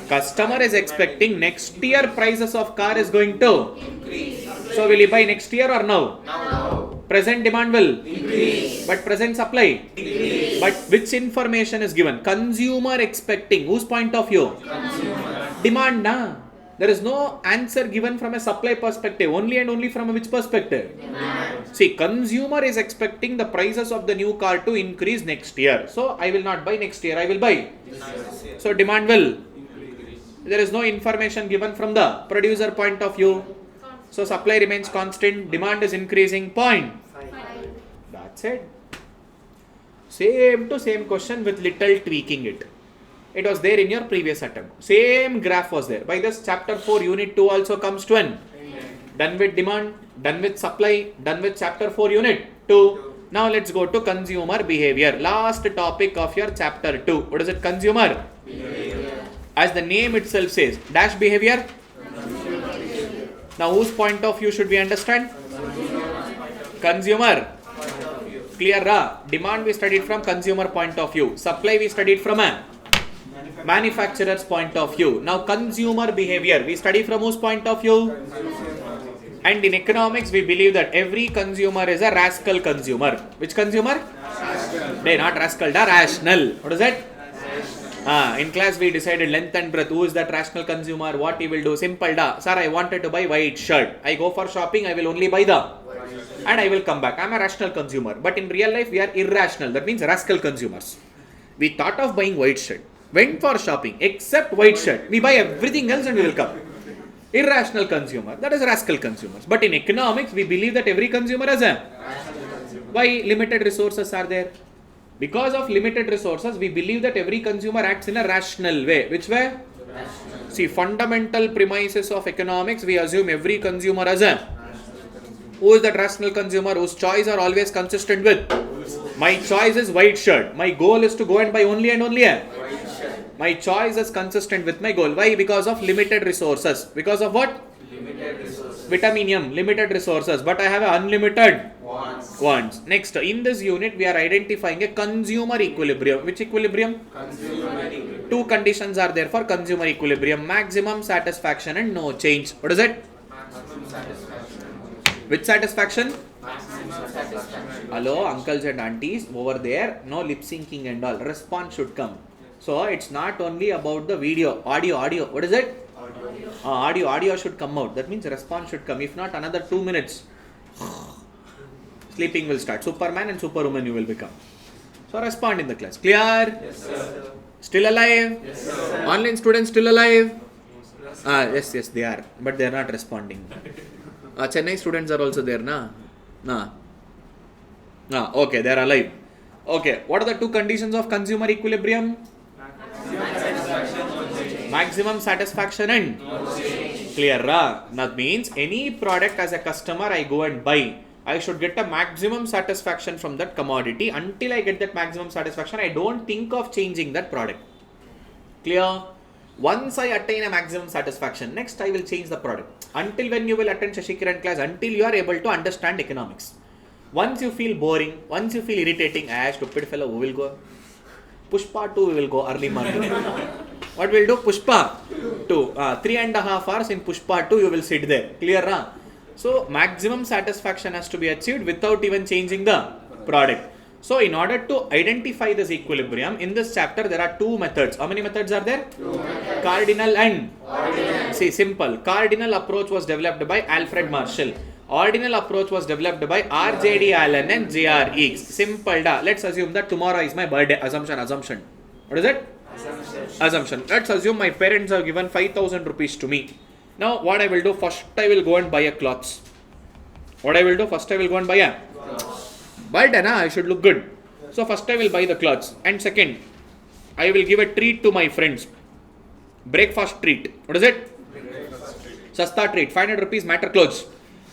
Customer is expecting next year prices of car is going to increase. So will he buy next year or now? Now. Present demand will increase. But present supply decrease. But which information is given? Consumer expecting. Whose point of view? Consumer. Demand na. There is no answer given from a supply perspective. Only and only from a which perspective? Demand. See, consumer is expecting the prices of the new car to increase next year. So I will not buy next year. I will buy. So demand will increase. There is no information given from the producer point of view. So supply remains constant, demand is increasing, point. That's it. Same to same question with little tweaking it. It was there in your previous attempt. Same graph was there. By this chapter 4 unit 2 also comes to an. Done with demand, done with supply, done with chapter 4 unit 2. Now let's go to consumer behavior. Last topic of your chapter 2. What is it? Consumer behavior. As the name itself says, dash behavior. Now whose point of view should we understand? Consumer. Clear, ra? Demand we studied from consumer point of view. Supply we studied from a manufacturer's point of view. Now consumer behavior we study from whose point of view? And in economics we believe that every consumer is a rascal consumer. Which consumer? They not rascal, da rational. What is it? In class we decided length and breadth. Who is that rational consumer? What he will do? Simple da. Sir, I wanted to buy white shirt. I go for shopping. I will only buy the and I will come back. I am a rational consumer. But in real life we are irrational. That means rascal consumers. We thought of buying white shirt. Went for shopping. Except white shirt. We buy everything else and we will come. Irrational consumer. That is rascal consumers. But in economics we believe that every consumer is a. Why? Limited resources are there. Because of limited resources, we believe that every consumer acts in a rational way. Which way? See, fundamental premises of economics, we assume every consumer as a. Who is that rational consumer whose choice are always consistent with? My choice is white shirt. My goal is to go and buy only and only a. My choice is consistent with my goal. Why? Because of limited resources. Because of what? Limited resources. Vitaminium, limited resources. But I have unlimited wants. Next, in this unit, we are identifying a consumer equilibrium. Which equilibrium? Consumer equilibrium. Two conditions are there for consumer equilibrium. Maximum satisfaction and no change. What is it? Maximum satisfaction. Which satisfaction? Maximum satisfaction. Hello, uncles and aunties over there. No lip syncing and all. Response should come. So, it's not only about the video. Audio. What is it? Audio should come out. That means response should come. If not, another 2 minutes. Sleeping will start. Superman and Superwoman you will become. So respond in the class. Clear? Yes, sir. Still alive? Yes, sir. Online students still alive? Yes, they are. But they are not responding. Chennai students are also there, na? Okay, they are alive. Okay, what are the two conditions of consumer equilibrium? Maximum satisfaction and clear, ra? That means any product as a customer I go and buy, I should get a maximum satisfaction from that commodity. Until I get that maximum satisfaction, I don't think of changing that product. Clear? Once I attain a maximum satisfaction, next I will change the product. Until when you will attend Shashikiran class, until you are able to understand economics. Once you feel boring, once you feel irritating, stupid fellow, who will go? Pushpa 2 we will go early morning. What will do? Pushpa 2. 3.5 hours in Pushpa 2 you will sit there. Clear, ra? So, maximum satisfaction has to be achieved without even changing the product. So, in order to identify this equilibrium, in this chapter there are two methods. How many methods are there? Two methods. Cardinal and ordinal. See, simple. Cardinal approach was developed by Alfred Marshall. Ordinal approach was developed by R.J.D. Allen and J.R. Eakes. Simple da. Let's assume that tomorrow is my birthday. Assumption. What is it? Assumption. Let's assume my parents have given 5,000 rupees to me. Now, what I will do? First, I will go and buy a clothes. What I will do? First, I will go and buy a birthday, na? I should look good. So, first I will buy the clothes. And second, I will give a treat to my friends. Breakfast treat. What is it? Sasta treat. 500 rupees matter clothes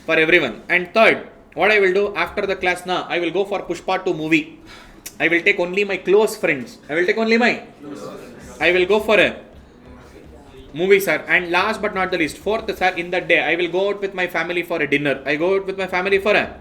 for everyone. And third, what I will do after the class, na? I will go for Pushpa 2 movie. I will take only my close friends. I will go for a movie, sir. And last but not the least, fourth, sir, in that day, I will go out with my family for a dinner. I go out with my family for a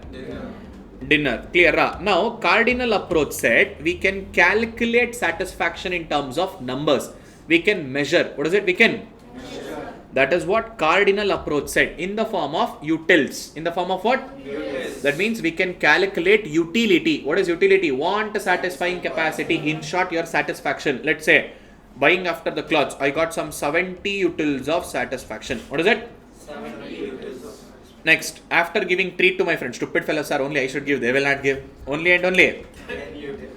dinner. Clear? Now, cardinal approach said we can calculate satisfaction in terms of numbers. We can measure. What is it? We can measure. That is what cardinal approach said in the form of utils. In the form of what? Utils. That means we can calculate utility. What is utility? Want satisfying capacity. In short, your satisfaction. Let's say, buying after the clothes, I got some 70 utils of satisfaction. What is it? 70 utils. Next, after giving treat to my friends, stupid fellows, sir, only I should give, they will not give. Only and only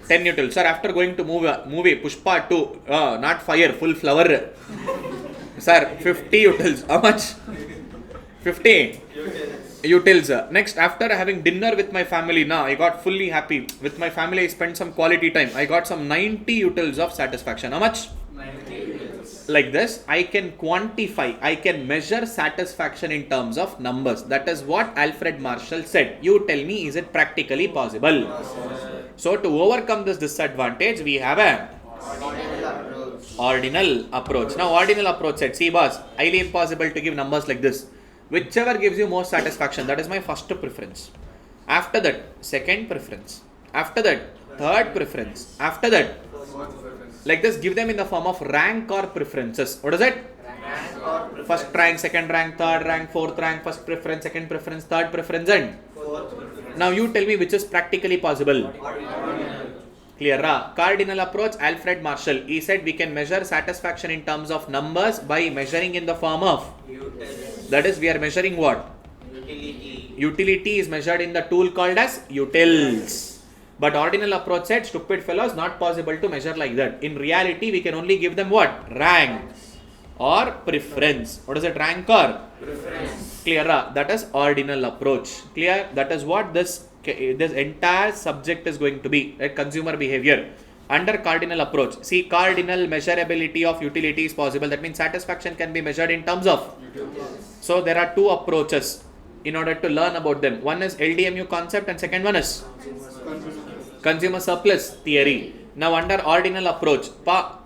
10 utils. Sir, after going to movie Pushpa 2, not fire, full flower. Sir, 50 utils. How much? 50 utils. Next, after having dinner with my family, now I got fully happy. With my family, I spent some quality time. I got some 90 utils of satisfaction. How much? 90 utils. Like this, I can quantify, I can measure satisfaction in terms of numbers. That is what Alfred Marshall said. You tell me, is it practically possible? So, to overcome this disadvantage, we have a ordinal approach. Now, ordinal approach said, see boss, highly impossible to give numbers like this. Whichever gives you more satisfaction, that is my first preference. After that, second preference. After that, third preference. After that, like this, give them in the form of rank or preferences. What is it? First rank, second rank, third rank, fourth rank, first preference, second preference, third preference, and now you tell me which is practically possible. Clear? Cardinal approach, Alfred Marshall. He said we can measure satisfaction in terms of numbers by measuring in the form of. That is, we are measuring what? Utility. Utility is measured in the tool called as utils. But ordinal approach said, stupid fellows, not possible to measure like that. In reality, we can only give them what? Rank or preference. What is it? Rank or? Preference. Clear? That is ordinal approach. Clear? That is what this entire subject is going to be. Right? Consumer behavior. Under cardinal approach. See, cardinal measurability of utility is possible. That means satisfaction can be measured in terms of. So, there are two approaches in order to learn about them. One is LDMU concept and second one is consumer surplus theory. Now under ordinal approach,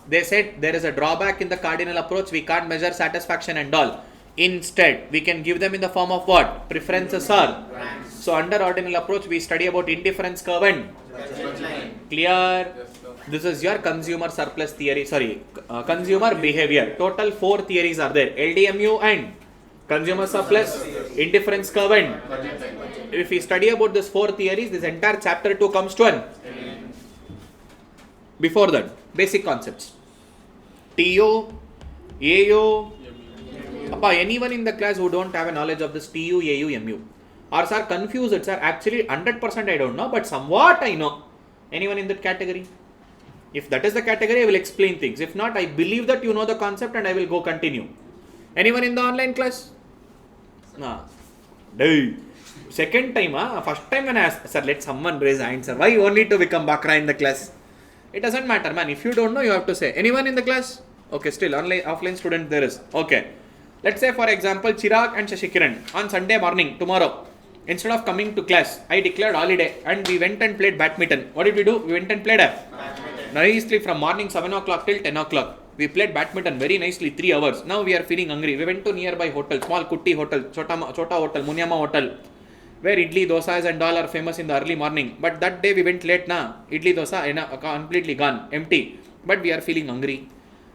they said there is a drawback in the cardinal approach. We can't measure satisfaction and all. Instead, we can give them in the form of what? Preferences or. So under ordinal approach, we study about indifference curve and. Clear? This is your consumer surplus theory. Consumer behavior. Total 4 theories are there. LDMU and consumer surplus, indifference curve and. If we study about these 4 theories, this entire chapter 2 comes to an. Before that, basic concepts. TU, AU. Anyone in the class who don't have a knowledge of this TU, AU, MU, or are confused, sir, actually 100% I don't know, but somewhat I know. Anyone in that category? If that is the category, I will explain things. If not, I believe that you know the concept and I will go continue. Anyone in the online class? No. Second time, first time when I asked, sir, let someone raise hand, sir. Why only to become Bakra in the class? It doesn't matter, man. If you don't know, you have to say. Anyone in the class? Okay, still, online, offline student there is. Okay. Let's say, for example, Chirag and Shashikiran on Sunday morning, tomorrow, instead of coming to class, I declared holiday and we went and played badminton. What did we do? We went and played nicely from morning 7 o'clock till 10 o'clock. We played badminton very nicely, 3 hours. Now we are feeling hungry. We went to nearby hotel, small Kutti hotel, Chota hotel, Munyama hotel, where idli dosas and all are famous in the early morning. But that day we went late na. Idli dosa completely gone, empty. But we are feeling hungry.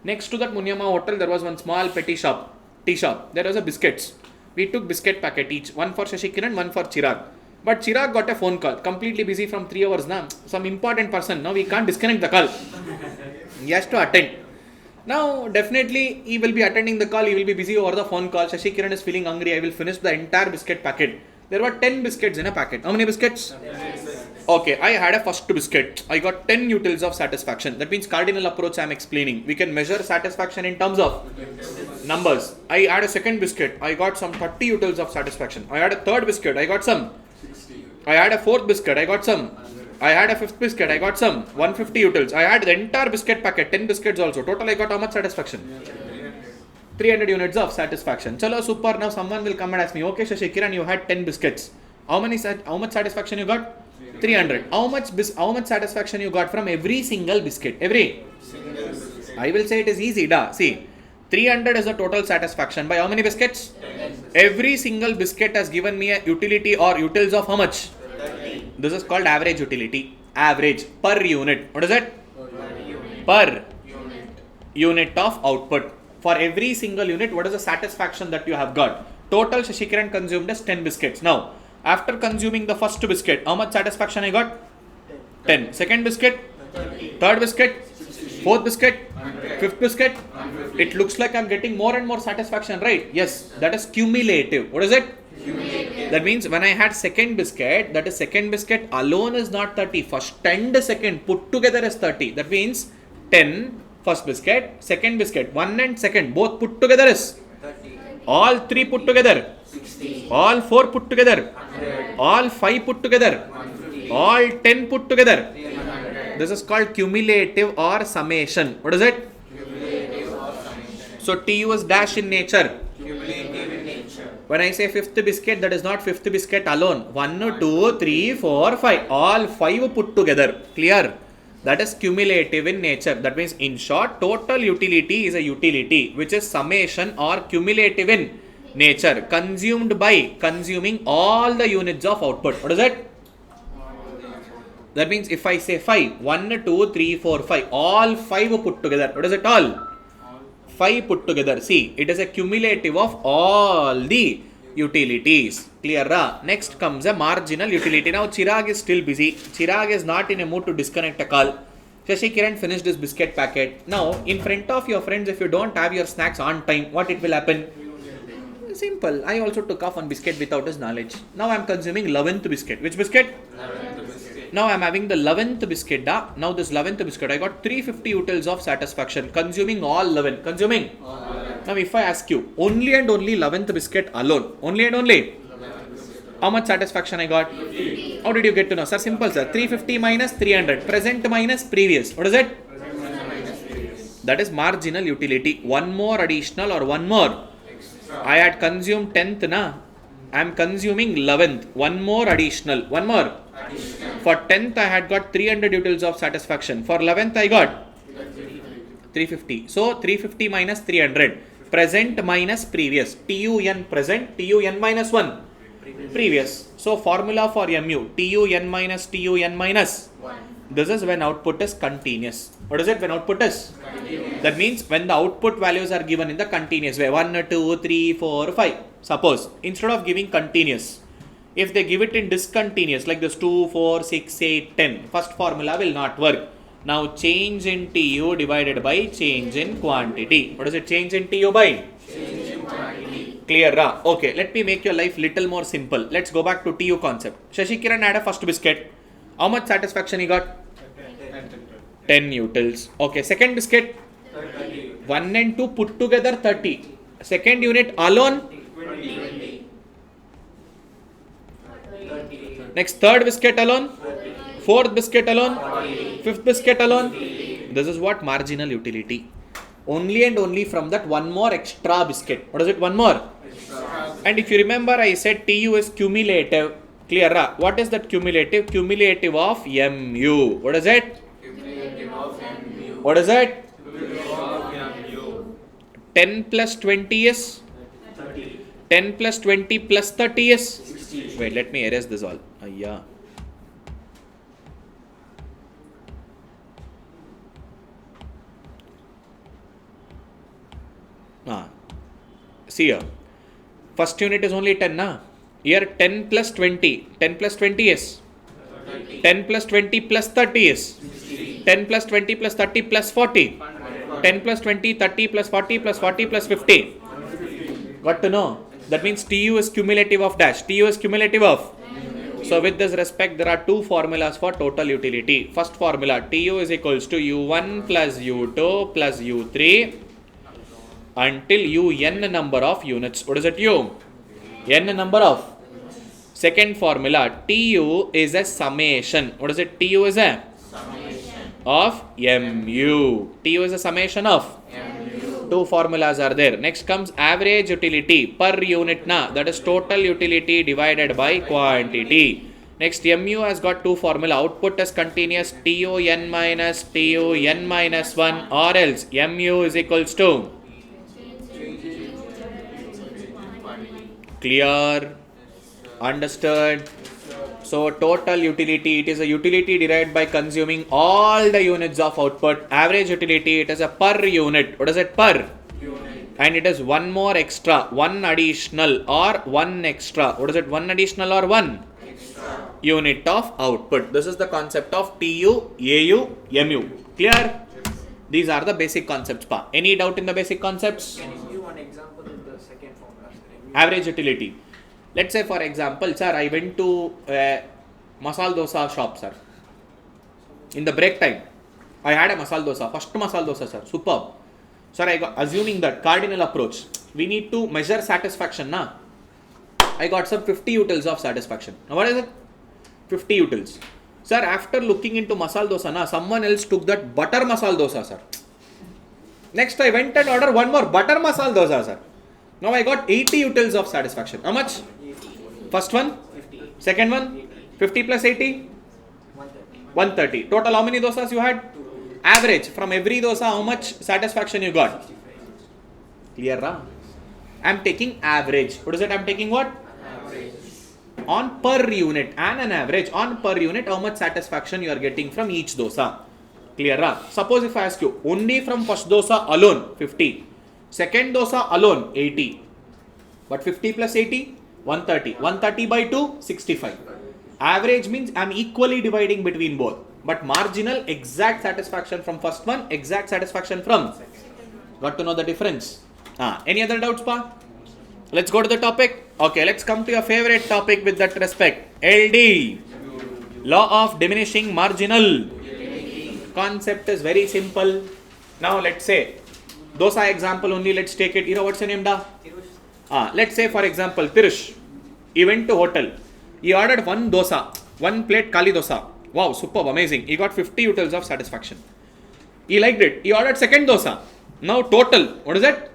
Next to that Munyama hotel, there was one small petty shop, tea shop. There was a biscuits. We took biscuit packet each, one for Shashikiran, one for Chirag. But Chirag got a phone call, completely busy from 3 hours now. Some important person. Now we can't disconnect the call. He has to attend. Now definitely he will be attending the call. He will be busy over the phone call. Shashikiran is feeling hungry. I will finish the entire biscuit packet. There were 10 biscuits in a packet. How many biscuits? Okay, I had a first biscuit. I got 10 utils of satisfaction. That means cardinal approach I am explaining. We can measure satisfaction in terms of numbers. I had a second biscuit. I got some 30 utils of satisfaction. I had a third biscuit. I got some 60. I had a fourth biscuit. I got some. I had a fifth biscuit. I got some 150 utils. I had the entire biscuit packet, 10 biscuits also. Total I got how much satisfaction? 300 units of satisfaction. Chalo, super. Now someone will come and ask me, okay, Shashikiran, you had 10 biscuits. How much satisfaction you got? 300. How much satisfaction you got from every single biscuit? I will say it is easy. See, 300 is the total satisfaction by how many biscuits? 10. Every single biscuit has given me a utility or utils of how much? 30. This is called average utility. Average per unit. What is it? Per unit of output. For every single unit, what is the satisfaction that you have got? Total Shashikiran consumed as 10 biscuits. Now, after consuming the first biscuit, how much satisfaction I got? 10. Second biscuit? 30. Third biscuit? 60. Fourth biscuit? 100. Fifth biscuit? 150. It looks like I'm getting more and more satisfaction, right? Yes, that is cumulative. What is it? Cumulative. That means when I had second biscuit, that is second biscuit alone is not 30. First and second put together is 30. That means 10 first biscuit, second biscuit, 1 and second, both put together is 30. all 3 put together, 60. all 4 put together, 100. all 5 put together, 150. all 10 put together. 300. This is called cumulative or summation. What is it? Cumulative or summation. So TU is dash in nature. Cumulative in nature. When I say fifth biscuit, that is not fifth biscuit alone. 1, 2, 3, 4, 5. All 5 put together. Clear? That is cumulative in nature. That means in short, total utility is a utility which is summation or cumulative in nature, consumed by consuming all the units of output. What is it? That means if I say 5, 1, 2, 3, 4, 5, all 5 put together. What is it all? 5 put together. See, it is a cumulative of all the utilities. Clear? Next comes a marginal utility. Now Chirag is still busy. Chirag is not in a mood to disconnect a call. Shashikiran finished his biscuit packet. Now, in front of your friends, if you don't have your snacks on time, what it will happen? Simple. I also took off one biscuit without his knowledge. Now I am consuming 11th biscuit. Which biscuit? 11th biscuit. Now I am having the 11th biscuit. Now this 11th biscuit, I got 350 utils of satisfaction. Consuming all 11. Consuming? Now if I ask you, only and only 11th biscuit alone. Only and only? How much satisfaction I got? 50. How did you get to know? Sir, simple sir. 350 minus 300. Present minus previous. What is it? That is marginal utility. One more additional or one more. I had consumed 10th na. I am consuming 11th. One more additional. One more. Additional. For 10th I had got 300 utils of satisfaction. For 11th I got 350. So 350 minus 300. Present minus previous. TUN present. TUN minus 1. Previous. So formula for MU. TUN minus TUN minus. 1. This is when output is continuous. What is it when output is? Continuous. That means when the output values are given in the continuous way. 1, 2, 3, 4, 5. Suppose instead of giving continuous, if they give it in discontinuous like this 2, 4, 6, 8, 10. First formula will not work. Now change in TU divided by change in quantity. What is it? Change in TU by? Change in quantity. Clear? Okay, let me make your life little more simple. Let's go back to TU concept. Shashikiran had a first biscuit. How much satisfaction he got? 10 utils. Okay, second biscuit. 30. 1 and 2 put together 30. Second unit alone. 20. Next third biscuit alone. Fourth biscuit alone. 40. Fifth biscuit alone. This is what marginal utility. Only and only from that one more extra biscuit. What is it? One more. Extra. And if you remember, I said TU is cumulative. Clear? What is that cumulative? Cumulative of MU. What is it? Cumulative of MU. What is it? Cumulative of MU. 10 plus 20 is? 30. 10 plus 20 plus 30 is? 60. Wait, let me erase this all. Yeah. See here. First unit is only 10 na? Here 10 plus 20. 10 plus 20 is? 30. 10 plus 20 plus 30 is? 60. 10 plus 20 plus 30 plus 40. 10 plus 20, 30 plus 40 plus 40 plus 50. Got to know? That means TU is cumulative of dash. TU is cumulative of. So with this respect, there are two formulas for total utility. First formula, TU is equals to U1 plus U2 plus U3 until UN number of units. What is it? U? N number of. Second formula, TU is a summation. What is it? TU is a Summation. of MU. TU is a summation of. MU. Two formulas are there. Next comes average utility per unit na. That is total utility divided by quantity. Next MU has got two formula. Output is continuous TUN minus TUN minus 1 or else MU is equals to. Clear? Understood? So total utility, it is a utility derived by consuming all the units of output. Average utility, it is a per unit. What is it? Per. Unit. And it is one more extra, one additional or one extra. What is it? One additional or one Extra. unit of output. This is the concept of TU, AU, MU. Clear? These are the basic concepts. Pa. Any doubt in the basic concepts? Can you give one example in the second formula? Average utility. Let's say for example, sir, I went to a masala dosa shop, sir. In the break time, I had a masala dosa, first masala dosa, sir, superb. Sir, I got, assuming that cardinal approach, we need to measure satisfaction, na? I got some 50 utils of satisfaction. Now what is it? 50 utils. Sir, after looking into masala dosa, na, someone else took that butter masala dosa, sir. Next, I went and ordered one more butter masala dosa, sir. Now I got 80 utils of satisfaction. How much? First one? 50. Second one? 50 plus 80? 130. Total how many dosas you had? Average. From every dosa, how much satisfaction you got? Clear, ra? I am taking average. What is it? I am taking what? Average. On per unit. And an average. On per unit, how much satisfaction you are getting from each dosa. Clear, ra? Suppose if I ask you, only from first dosa alone, 50. Second dosa alone, 80. But 50 plus 80? 130. 130 by 2? 65. Average means I am equally dividing between both. But marginal, exact satisfaction from first one, exact satisfaction from. Got to know the difference? Any other doubts, pa? Let's go to the topic. Okay, let's come to your favorite topic with that respect. LD. Law of diminishing marginal. Concept is very simple. Now let's say, dosa example only, let's take it. What's your name, da? Let's say for example, Tirush. He went to hotel. He ordered one dosa, one plate kali dosa. Wow, superb, amazing. He got 50 utils of satisfaction. He liked it. He ordered second dosa. Now total, what is that?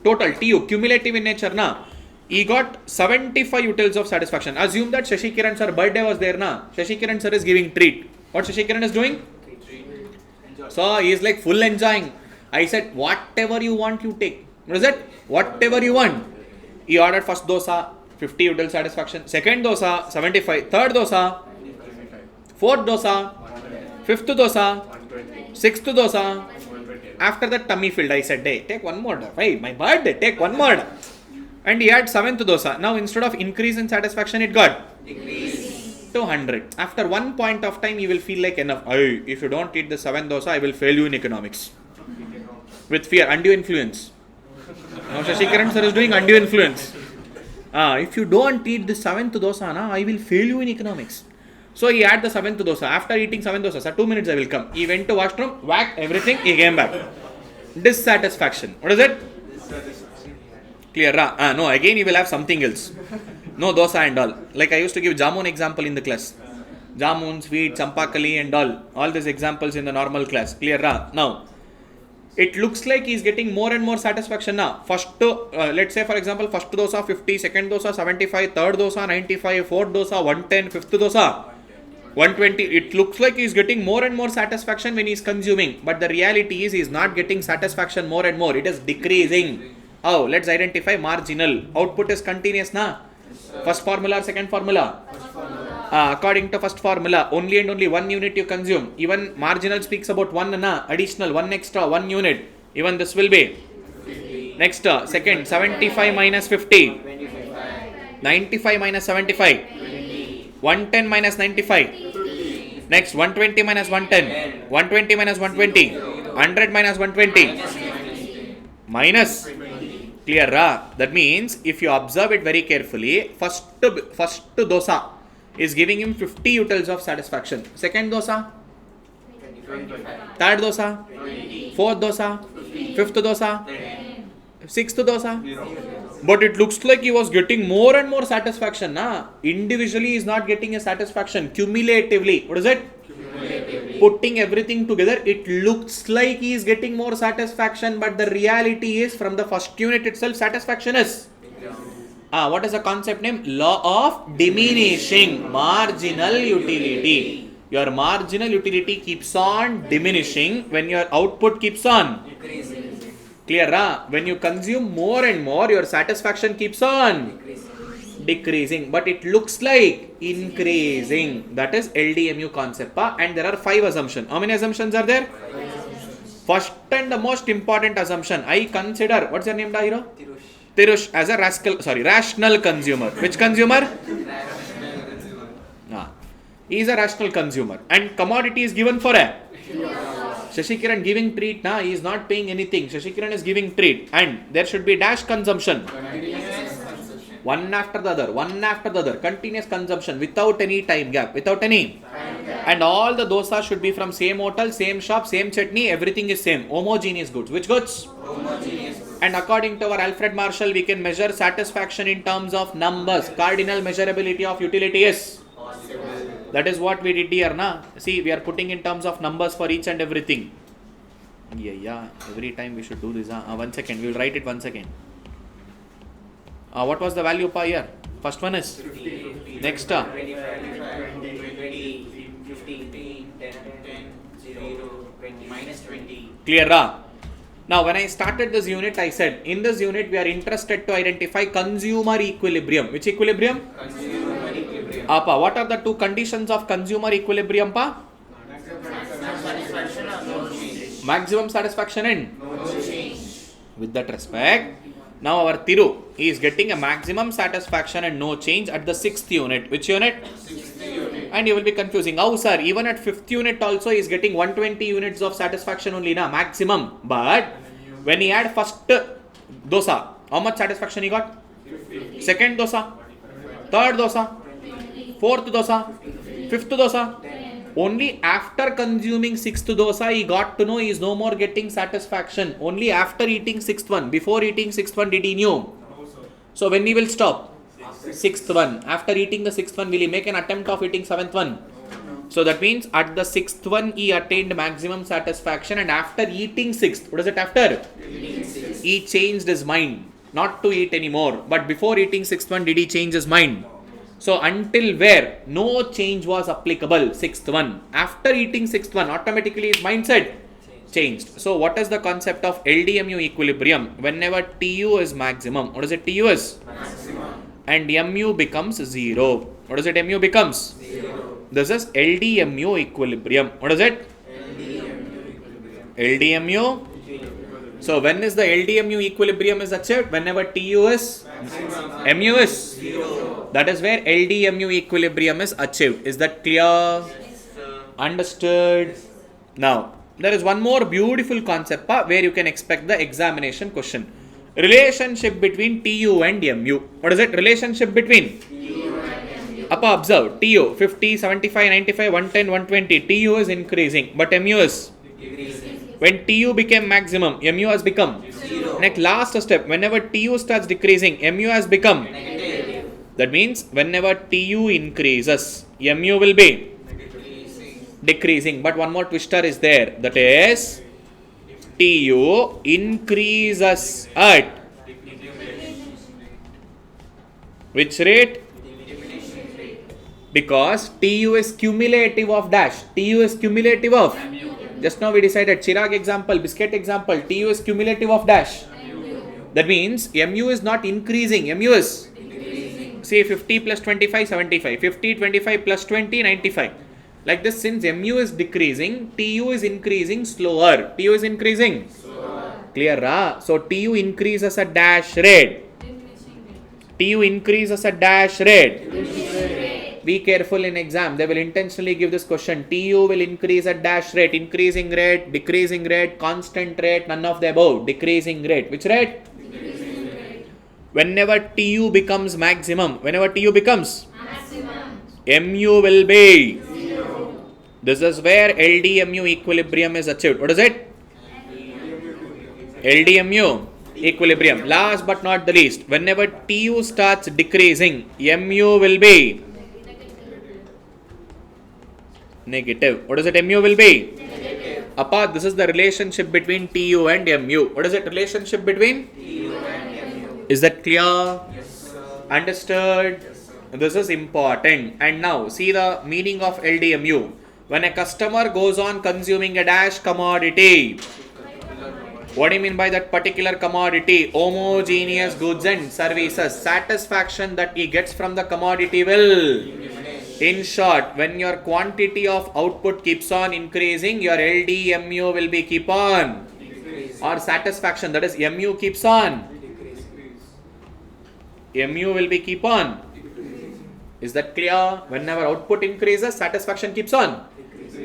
Total, TU, cumulative in nature, na. He got 75 utils of satisfaction. Assume that Shashikiran sir birthday was there, na. Shashikiran sir is giving treat. What Shashikiran is doing? So he is like full enjoying. I said, whatever you want, you take. What is it? Whatever you want. He ordered first dosa, 50 util satisfaction. Second dosa, 75. Third dosa, fourth dosa, fifth dosa, sixth dosa. After that tummy filled, I said, hey, take one more. Hey, my birthday, take one more. And he had seventh dosa. Now instead of increase in satisfaction, it got Decrease. 200. After one point of time, you will feel like enough. Hey, if you don't eat the seventh dosa, I will fail you in economics. With fear, undue influence. Now Shashikiran sir is doing undue influence. If you don't eat the seventh dosa, na, I will fail you in economics. So he had the seventh dosa. After eating seventh dosa, sir, 2 minutes I will come. He went to washroom, whacked everything, he came back. Dissatisfaction. What is it? Clear, ra? No, again he will have something else. No dosa and all. Like I used to give jamun example in the class. Jamun, sweet, champakali and all. All these examples in the normal class. Clear, ra? Now, it looks like he is getting more and more satisfaction now. First, let's say for example, first dosa 50, second dosa 75, third dosa 95, fourth dosa 110, fifth dosa 120. It looks like he is getting more and more satisfaction when he is consuming. But the reality is he is not getting satisfaction more and more. It is decreasing. How? Let's identify marginal. Output is continuous, na? First formula or second formula? According to first formula, only and only 1 unit you consume. Even marginal speaks about 1 na, additional, 1 extra, 1 unit. Even this will be. 50. Next, second, 75 minus 50. 25. 95 minus 75. 20. 110 minus 95. 50. Next, 120 minus 110. 120 minus 120. 100 minus 120. Minus. Clear, ra? That means, if you observe it very carefully, first dosa is giving him 50 utils of satisfaction. Second dosa, 25. third dosa, 20. fourth dosa, 50. fifth dosa, 10. sixth dosa. But it looks like he was getting more and more satisfaction. Na? Individually he is not getting a satisfaction. Cumulatively. What is it? Cumulatively. Putting everything together, it looks like he is getting more satisfaction, but the reality is from the first unit itself, satisfaction is. What is the concept name? Law of diminishing marginal utility. Your marginal utility keeps on diminishing when your output keeps on Decreasing. clear, ra? When you consume more and more, your satisfaction keeps on decreasing, but it looks like increasing. That is LDMU concept, and there are 5 assumptions. How many assumptions are there? First and the most important assumption, I consider, what's your name, da hero? Tirush as a rational consumer. Which consumer? He is a rational consumer. And commodity is given for a Shashikiran giving treat, na? He is not paying anything. Shashikiran is giving treat. And there should be dash consumption. one after the other, continuous consumption without any time gap, and all the dosas should be from same hotel, same shop, same chutney, everything is same, homogeneous goods. Which goods? Homogeneous goods. And according to our Alfred Marshall, we can measure satisfaction in terms of numbers. Cardinal measurability of utility is Possible. that is what we did here, na? See, we are putting in terms of numbers for each and everything. Yeah. Every time we should do this. 1 second. We will write it 1 second. What was the value per year? First one is 50. next. 25, 20, 15, 10, 0, 20, minus 20. Clear, ra? Now, when I started this unit, I said in this unit we are interested to identify consumer equilibrium. Which equilibrium? Consumer equilibrium. What are the two conditions of consumer equilibrium, pa? Satisfaction or no change? Maximum satisfaction and No change. with that respect, now our Thiru is getting a maximum satisfaction and no change at the 6th unit. Which unit? 6th unit. And you will be confusing. How, sir? Even at 5th unit also he is getting 120 units of satisfaction only, na? Maximum. But when he had first dosa, how much satisfaction he got? 50. Second dosa, third dosa, fourth dosa, fifth dosa. Only after consuming 6th dosa, he got to know he is no more getting satisfaction. Only after eating 6th one. Before eating 6th one, did he knew? So when he will stop? 6th one. After eating the 6th one, will he make an attempt of eating 7th one? So that means at the 6th one, he attained maximum satisfaction, and after eating 6th, what is it after? He changed his mind. Not to eat anymore. But before eating 6th one, did he change his mind? So until where no change was applicable, 6th one. After eating 6th one, automatically his mindset changed. So what is the concept of LDMU equilibrium? Whenever TU is maximum, what is it TU is? Maximum. And MU becomes 0. What is it MU becomes? 0. This is LDMU equilibrium. What is it? LDMU. So when is the LDMU equilibrium is achieved? Whenever TU is MU is 0. that is where LDMU equilibrium is achieved. Is that clear? Understood? Now, there is one more beautiful concept where you can expect the examination question. Relationship between TU and MU. What is it? Relationship between? Observe. TU 50, 75, 95, 110, 120. TU is increasing, but MU is? Decreasing. When TU became maximum, MU has become? 0. Next, last step. Whenever TU starts decreasing, MU has become? Negative. That means whenever TU increases, MU will be decreasing. But one more twister is there. That is, TU increases at which rate? Because TU is cumulative of dash. TU is cumulative of. Just now we decided Chirag example, biscuit example. TU is cumulative of dash. That means MU is not increasing. MU is say 50 plus 25, 75. 50, 25 plus 20, 95. Like this, since MU is decreasing, TU is increasing slower. TU is increasing slower. Clear, ra? So TU increases at dash rate. TU increases at dash rate. Be careful in exam. They will intentionally give this question. TU will increase at dash rate. Increasing rate, decreasing rate, constant rate, none of the above. Decreasing rate. Which rate? Decreasing rate. Whenever TU becomes maximum, whenever TU becomes maximum, MU will be 0. This is where LDMU equilibrium is achieved. What is it? LDMU equilibrium. Last but not the least, whenever TU starts decreasing, MU will be negative. What is it? MU will be negative. Apart, this is the relationship between TU and MU. What is it? Relationship between TU and MU. Is that clear? Yes, sir. Understood? Yes, sir. This is important. And now see the meaning of LDMU. When a customer goes on consuming a dash commodity, what do you mean by that particular commodity? Homogeneous goods and services. Satisfaction that he gets from the commodity will. In short, when your quantity of output keeps on increasing, your LDMU will be keep on. Or satisfaction, that is MU keeps on. MU will be keep on. Is that clear? Whenever output increases, satisfaction keeps on.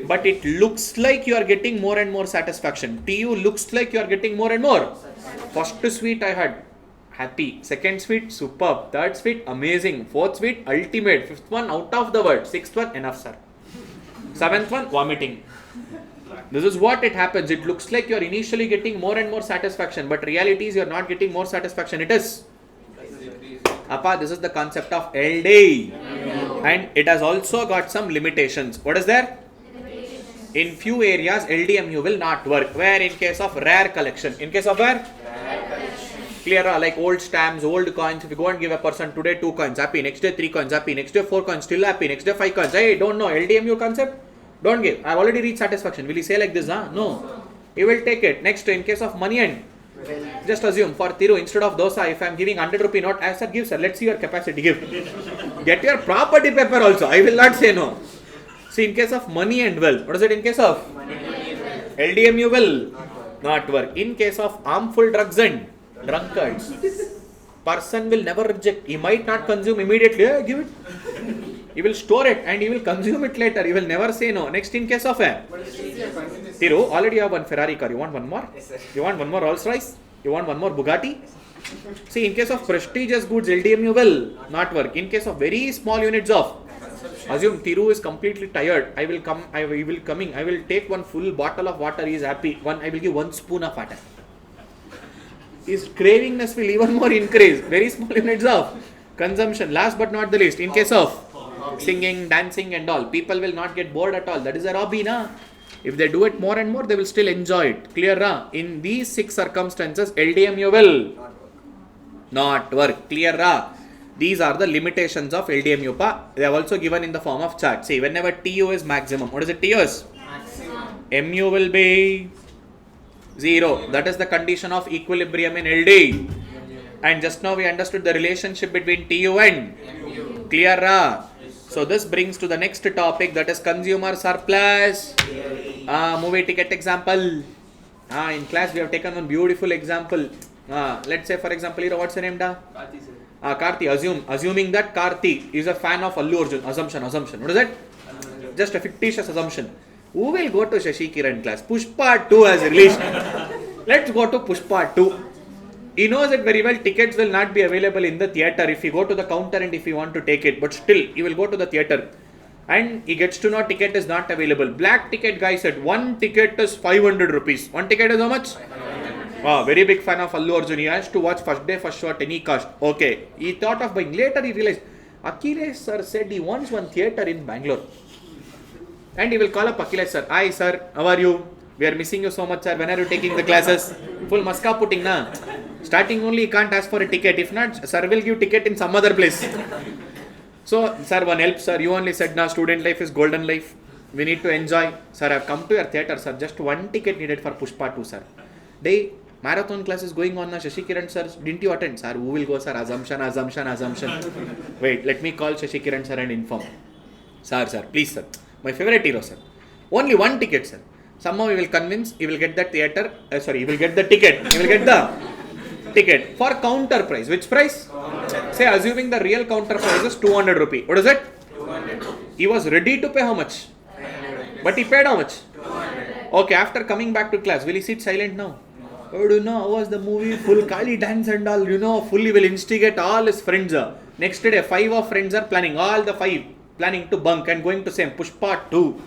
But it looks like you are getting more and more satisfaction. TU looks like you are getting more and more. First sweet I happy. Second sweet, superb. Third sweet, amazing. Fourth sweet, ultimate. Fifth one, out of the world. Sixth one, enough, sir. Seventh one, vomiting. This is what it happens. It looks like you're initially getting more and more satisfaction, but reality is you're not getting more satisfaction. It is. Appa, this is the concept of LD. And it has also got some limitations. What is there? In few areas, LDMU will not work. Where? In case of rare collection. In case of where? Rare collection. Clear? Like old stamps, old coins. If you go and give a person today 2 coins, happy. Next day 3 coins, happy. Next day 4 coins, still happy. Next day 5 coins. Hey, don't know. LDMU concept? Don't give. I've already reached satisfaction. Will he say like this? No. He will take it. Next, in case of money and just assume for Thiru, instead of dosa, if I am giving 100 rupee note, I said, give sir, let's see your capacity, give. Get your property paper also. I will not say no. See, in case of money and wealth, what is it in case of? LDMU will not work. In case of harmful drugs and drunkards, person will never reject. He might not consume immediately. Yeah, give it. He will store it and he will consume it later. He will never say no. Next, in case of Thiru, already you have one Ferrari car. You want one more? Yes, sir. You want one more Rolls Royce? You want one more Bugatti? See, in case of prestigious goods, LDMU will not work. In case of very small units of, assume Thiru is completely tired. I will take one full bottle of water. He is happy. I will give 1 spoon of water. His cravingness will even more increase. Very small units of consumption. Last but not the least, in case of singing, dancing and all, people will not get bored at all. That is a hobby, na? If they do it more and more, they will still enjoy it. Clear, ra? In these 6 circumstances, LDMU will not work. Clear, ra? These are the limitations of LDMU. They are also given in the form of chart. See, whenever TU is maximum, what is it TU is? Maximum. MU will be 0. That is the condition of equilibrium in LD. And just now we understood the relationship between TU and MU. Clear, ra? So this brings to the next topic, that is consumer surplus. Movie ticket example. In class we have taken one beautiful example. Let's say for example, here what's your name, da? Karthi, sir. Karthi. Assuming that Karthi is a fan of Allu Arjun. Assumption. What is it? Just a fictitious assumption. Who will go to Shashikiran class? Pushpa 2 has released. Let's go to Pushpa 2. He knows it very well. Tickets will not be available in the theatre if you go to the counter and if you want to take it. But still, he will go to the theatre. And he gets to know ticket is not available. Black ticket guy said, 1 ticket is 500 rupees. 1 ticket is how much? Very big fan of Allu Arjun. He has to watch first day, first show at any cost. Okay. He thought of buying. Later he realized, Akhilesh sir said he wants one theatre in Bangalore. And he will call up Akhilesh sir. Hi sir, how are you? We are missing you so much sir. When are you taking the classes? Full maska putting na. Starting only he can't ask for a ticket. If not, sir will give ticket in some other place. So, sir, one help, sir. You only said, na, student life is golden life. We need to enjoy. Sir, I have come to your theatre, sir. Just 1 ticket needed for Pushpa 2, sir. Day, marathon class is going on, na. Shashikiran, sir. Didn't you attend? Sir, who will go, sir? Assumption. Wait, let me call Shashikiran, sir, and inform. Sir, please, sir. My favorite hero, sir. Only 1 ticket, sir. Somehow he will convince, he will get the theatre, he will get the ticket. He will get the ticket for counter price. Which price? Say, assuming the real counter price is 200 rupee. What is it? 200. He was ready to pay how much? 500. But he paid how much? 200. Okay, after coming back to class, will he sit silent now? Oh, do you know how was the movie? Full Kali dance and all, fully will instigate all his friends. Next day, 5 of friends are planning, all the 5 planning to bunk and going to same Pushpa 2.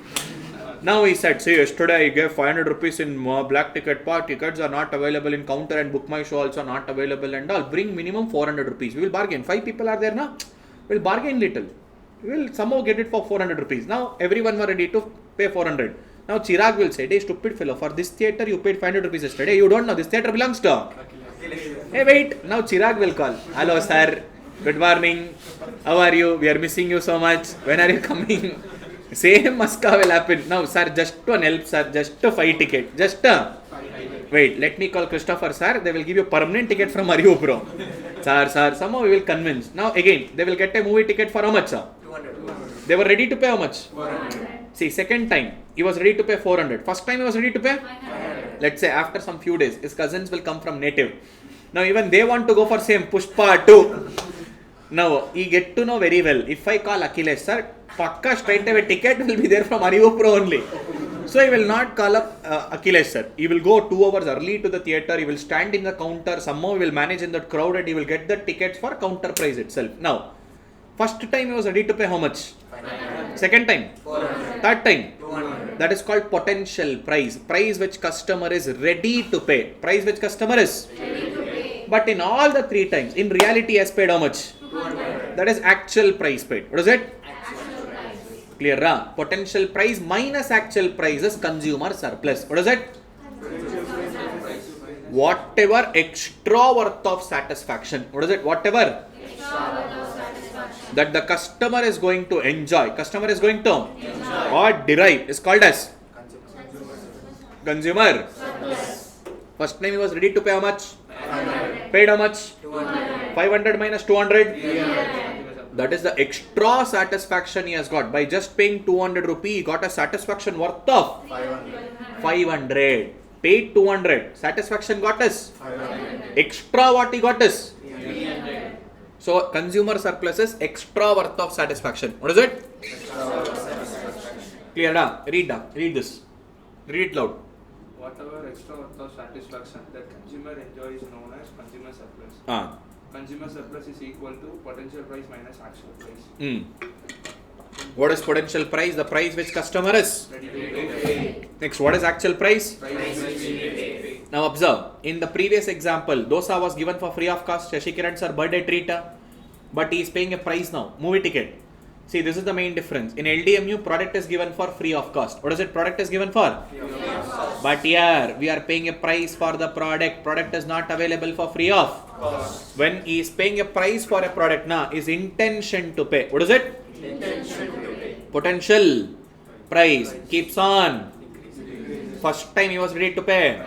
Now he said, see, yesterday I gave 500 rupees in black ticket part. Tickets are not available in counter and book my show also not available and all. Bring minimum 400 rupees. We will bargain. 5 people are there now. We will bargain little. We will somehow get it for 400 rupees. Now everyone were ready to pay 400. Now Chirag will say, hey stupid fellow, for this theatre you paid 500 rupees yesterday. You don't know, this theatre belongs to. Hey wait, now Chirag will call. Hello sir, good morning. How are you? We are missing you so much. When are you coming? Same maska will happen. Now, sir, just one help, sir. Just a 5 ticket. Wait, let me call Christopher, sir. They will give you permanent ticket from ArivuPro. Sir, somehow we will convince. Now, again, they will get a movie ticket for how much, sir? 200. They were ready to pay how much? 400. See, second time, he was ready to pay 400. First time, he was ready to pay 500. Let's say, after some few days, his cousins will come from native. Now, even they want to go for same Pushpa 2. Now, he get to know very well. If I call Akhilesh, sir, Pakka straight away ticket will be there from ArivuPro only. So he will not call up Akhilesh sir. He will go 2 hours early to the theatre. He will stand in the counter. Somehow he will manage in that crowd and he will get the tickets for counter price itself. Now, first time he was ready to pay how much? 500. Second time? 400. Third time? 200. That is called potential price. Price which customer is ready to pay. Price which customer is Ready to pay. But in all the 3 times, in reality he has paid how much? 200. That is actual price paid. What is it? Actual price. Clear, ra? Potential price minus actual price is consumer surplus. What is it? Whatever extra worth of satisfaction. What is it? Whatever that the customer is going to enjoy. Customer is going to or derive is called as consumer. First time he was ready to pay how much? 500. Paid how much? 200. 500 minus 200. That is the extra satisfaction he has got. By just paying 200 rupee, he got a satisfaction worth of 500. Paid 200. Satisfaction got us. 500. Extra what he got is. 300. So consumer surplus is extra worth of satisfaction. What is it? Clear na? Read down. Read this. Read it loud. Whatever extra worth of satisfaction that consumer enjoys is known as consumer surplus. Consumer surplus is equal to potential price minus actual price. What is potential price? The price which customer is. Ready to pay. Next, what is actual price? Price which we need to pay. Now observe, in the previous example, dosa was given for free of cost, Shashikiran sir birthday treat, but he is paying a price now, movie ticket. See, this is the main difference. In LDMU, product is given for free of cost. What is it? Product is given for? But here, we are paying a price for the product. Product is not available for free of Cost. When he is paying a price for a product, na, his intention to pay. What is it? Intention to pay. Potential price keeps on. First time he was ready to pay.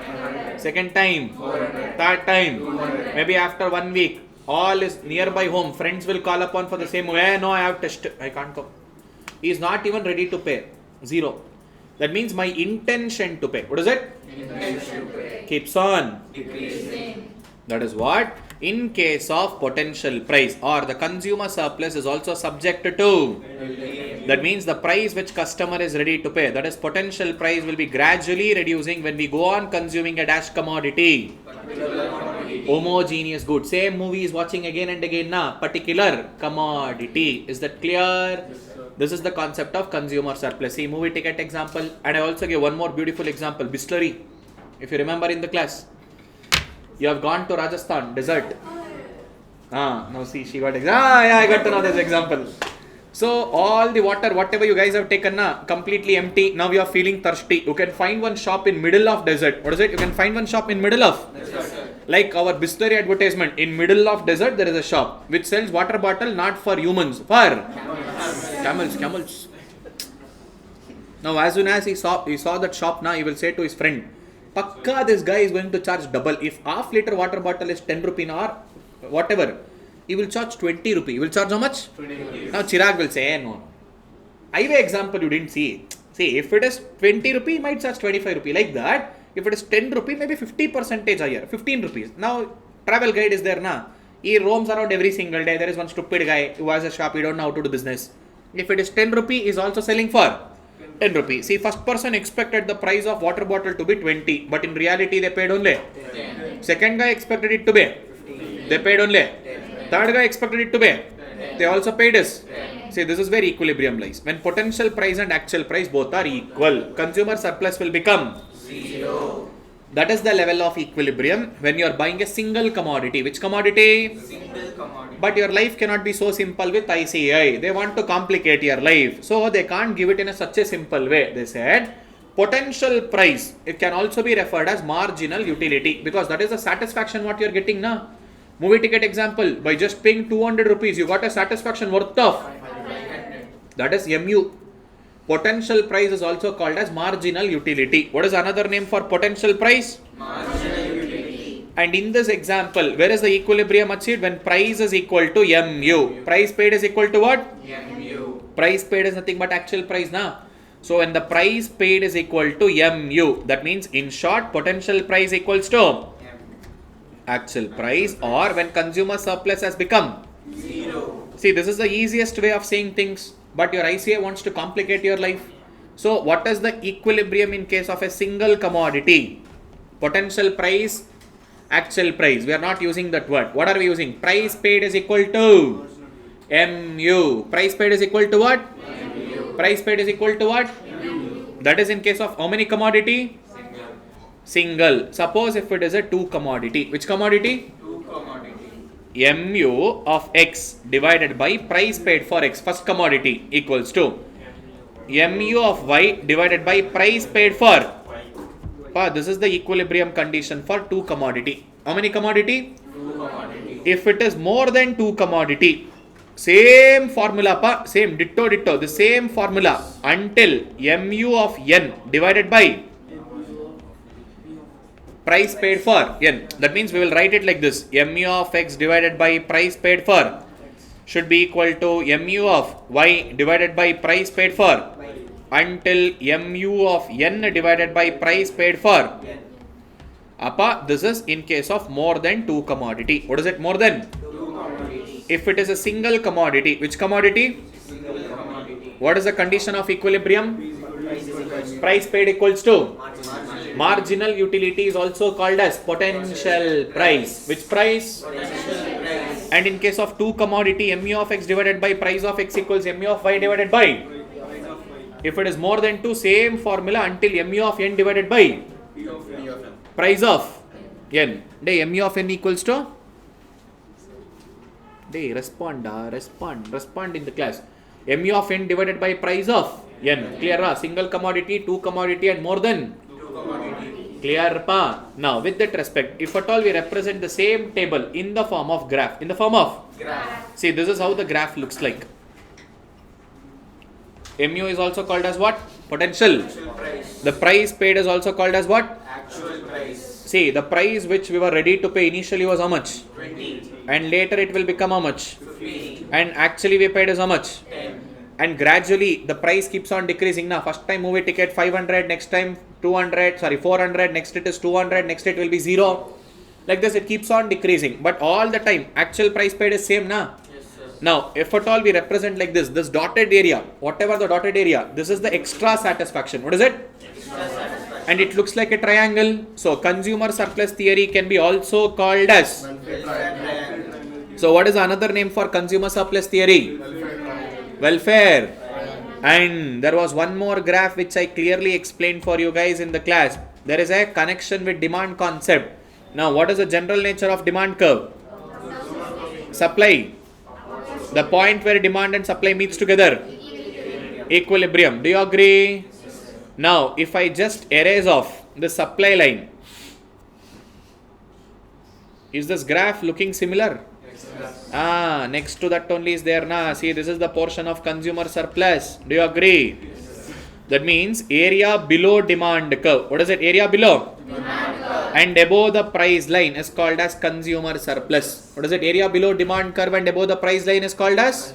Second time. 400. Third time. 200. Maybe after 1 week. All is nearby home. Friends will call upon for the same way. No, I have tested. I can't come. He is not even ready to pay. 0. That means my intention to pay. What is it? Intention to pay. Keeps on. Decreasing. That is what? In case of potential price or the consumer surplus is also subject to. That means the price which customer is ready to pay. That is potential price will be gradually reducing when we go on consuming a dash commodity. Homogeneous good. Same movie is watching again and again na. Particular commodity. Is that clear? This is the concept of consumer surplus. See movie ticket example. And I also give one more beautiful example. Bisleri. If you remember in the class. You have gone to Rajasthan, desert. Now see, she got I got to know this example. So all the water, whatever you guys have taken, completely empty. Now you are feeling thirsty. You can find one shop in middle of desert. What is it? You can find one shop in middle of like our Bisleri advertisement. In middle of desert, there is a shop which sells water bottle not for humans, for camels. Now as soon as he saw that shop, now he will say to his friend, Pakka, this guy is going to charge double. If half liter water bottle is 10 rupee or whatever, he will charge 20 rupee. He will charge how much? 20 rupees. Now Chirag will say, no. Highway example you didn't see. See, if it is 20 rupee, he might charge 25 rupee. Like that, if it is 10 rupee, maybe 50% higher. 15 rupees. Now, travel guide is there, na. He roams around every single day. There is one stupid guy who has a shop. He don't know how to do business. If it is 10 rupee, he is also selling for 10 rupees. See, first person expected the price of water bottle to be 20, but in reality they paid only. 10. Second guy expected it to be. 15. They paid only. 10. Third guy expected it to be. 10. They also paid us. 10. See, this is where equilibrium lies. When potential price and actual price both are equal, consumer surplus will become 0. that is the level of equilibrium when you are buying a single commodity. Which commodity? Single commodity. But your life cannot be so simple with ICI. They want to complicate your life. So they can't give it in such a simple way. They said potential price. It can also be referred as marginal utility because that is the satisfaction what you are getting now. Movie ticket example. By just paying 200 rupees, you got a satisfaction worth of. 500. That is MU. Potential price is also called as marginal utility. What is another name for potential price? Marginal utility. And in this example, where is the equilibrium achieved? When price is equal to MU. Price paid is equal to what? MU. Price paid is nothing but actual price now. So when the price paid is equal to MU, that means in short, potential price equals to actual price, or when consumer surplus has become 0. See, this is the easiest way of saying things, but your ICA wants to complicate your life. So what is the equilibrium in case of a single commodity? Potential price, actual price. We are not using that word. What are we using? Price paid is equal to MU. Price paid is equal to what? MU. Price paid is equal to what? MU. That is in case of how many commodity? Single. Suppose if it is a two commodity. Which commodity? Two commodity. MU of X divided by price paid for X, first commodity, equals to MU of Y divided by price paid for. This is the equilibrium condition for two commodity. How many commodity? Two commodity. If it is more than two commodity, same formula, same ditto, the same formula until MU of N divided by price paid for N. That means we will write it like this. MU of X divided by price paid for should be equal to MU of Y divided by price paid for until MU of N divided by price paid for. This is in case of more than two commodity. What is it more than? Two commodity. If it is a single commodity, which commodity? Single commodity. What is the condition of equilibrium? Price paid equals to marginal utility is also called as potential price. Which price? Potential price. And in case of two commodity, MU of X divided by price of X equals MU of Y divided by. If it is more than two, same formula until MU of N divided by price of N. MU of N equals to? Respond in the class. MU of N divided by price of N. Clear? Single commodity, two commodity and more than? Two commodity. Clear? Now with that respect, if at all we represent the same table in the form of graph, in the form of? Graph. See, this is how the graph looks like. MU is also called as what? Potential. Actual price. The price paid is also called as what? Actual price. See, the price which we were ready to pay initially was how much? 20. And later it will become how much? 15. And actually we paid is how much? 10. And gradually the price keeps on decreasing. Now, first time movie ticket 500, next time 400, next it is 200, next it will be 0. Like this it keeps on decreasing. But all the time actual price paid is same, na? Yes, sir. Now, if at all we represent like this dotted area, whatever the dotted area, this is the extra satisfaction. What is it? Extra satisfaction. And it looks like a triangle. So, consumer surplus theory can be also called as. Welfare triangle. So, what is another name for consumer surplus theory? Welfare. And there was one more graph which I clearly explained for you guys in the class. There is a connection with demand concept. Now, what is the general nature of demand curve? Supply. The point where demand and supply meets together. Equilibrium. Do you agree? Now, if I just erase off the supply line, is this graph looking similar? Next to that only is there na. See, this is the portion of consumer surplus. Do you agree? That means area below demand curve. What is it? Area below? Demand curve. And above the price line is called as consumer surplus. What is it? Area below demand curve and above the price line is called as?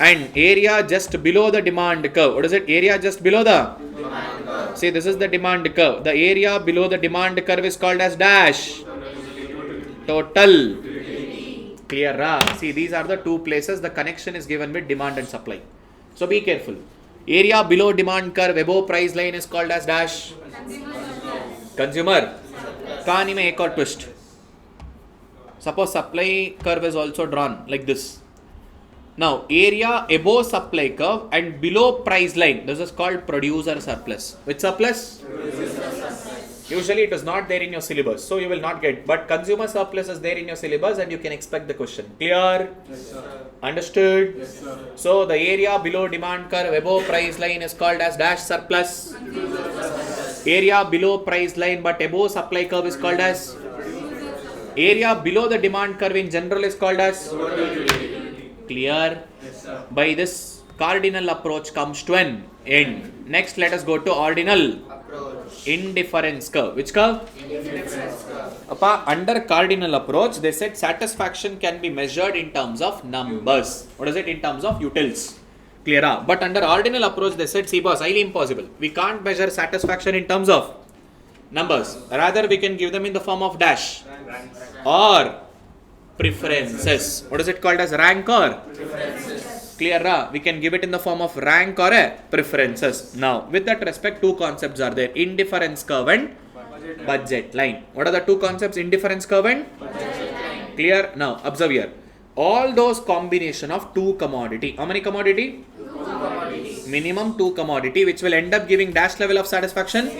And area just below the demand curve. What is it? Area just below the? Demand curve. See, this is the demand curve. The area below the demand curve is called as dash. Total. Clear? See, these are the two places the connection is given with demand and supply. So be careful. Area below demand curve above price line is called as dash. Consumer. Kaani mein ek aur twist. Suppose supply curve is also drawn like this. Now, area above supply curve and below price line, this is called producer surplus. Which surplus? Usually it is not there in your syllabus, so you will not get. But consumer surplus is there in your syllabus and you can expect the question. Clear? Yes, sir. Understood? Yes, sir. So, the area below demand curve above price line is called as dash surplus. Area below price line but above supply curve is called as? Area below the demand curve in general is called as? Clear? Yes, sir. By this, cardinal approach comes to an end. Next, let us go to ordinal Approach. indifference curve. Which curve? Indifference curve. Under cardinal approach, they said satisfaction can be measured in terms of numbers. What is it? In terms of utils. Clear? But under ordinal approach, they said, see boss, highly impossible. We can't measure satisfaction in terms of numbers. Rather, we can give them in the form of dash or preferences. What is it called as? Rank or? Preferences. Clear? We can give it in the form of rank or a preferences. Now, with that respect, two concepts are there. Indifference curve and budget line. What are the two concepts? Indifference curve and budget line. Clear? Now, observe here. All those combination of two commodity. How many commodity? Two commodities. Minimum two commodity, which will end up giving dash level of satisfaction.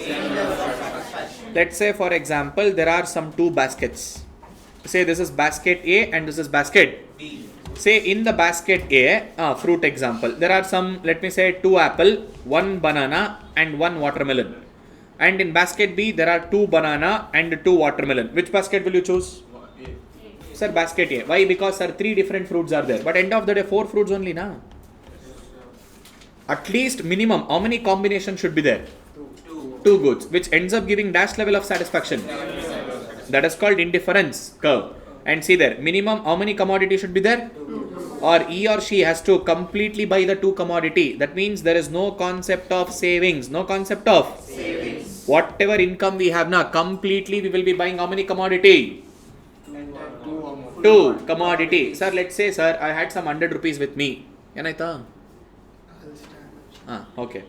Let's say, for example, there are some two baskets. Say this is basket A and this is basket B. Say in the basket A, fruit example, there are some, let me say, two apple, one banana and one watermelon. And in basket B, there are two banana and two watermelon. Which basket will you choose? A. Sir, basket A. Why? Because sir, three different fruits are there. But end of the day, four fruits only, na? At least minimum, how many combinations should be there? Two goods, which ends up giving dash level of satisfaction. That is called indifference curve. And see there, minimum how many commodity should be there? Or he or she has to completely buy the two commodity. That means there is no concept of savings. No concept of savings. Whatever income we have now, completely we will be buying how many commodity? Two commodity. Sir, let's say, sir, I had some 100 rupees with me. Okay.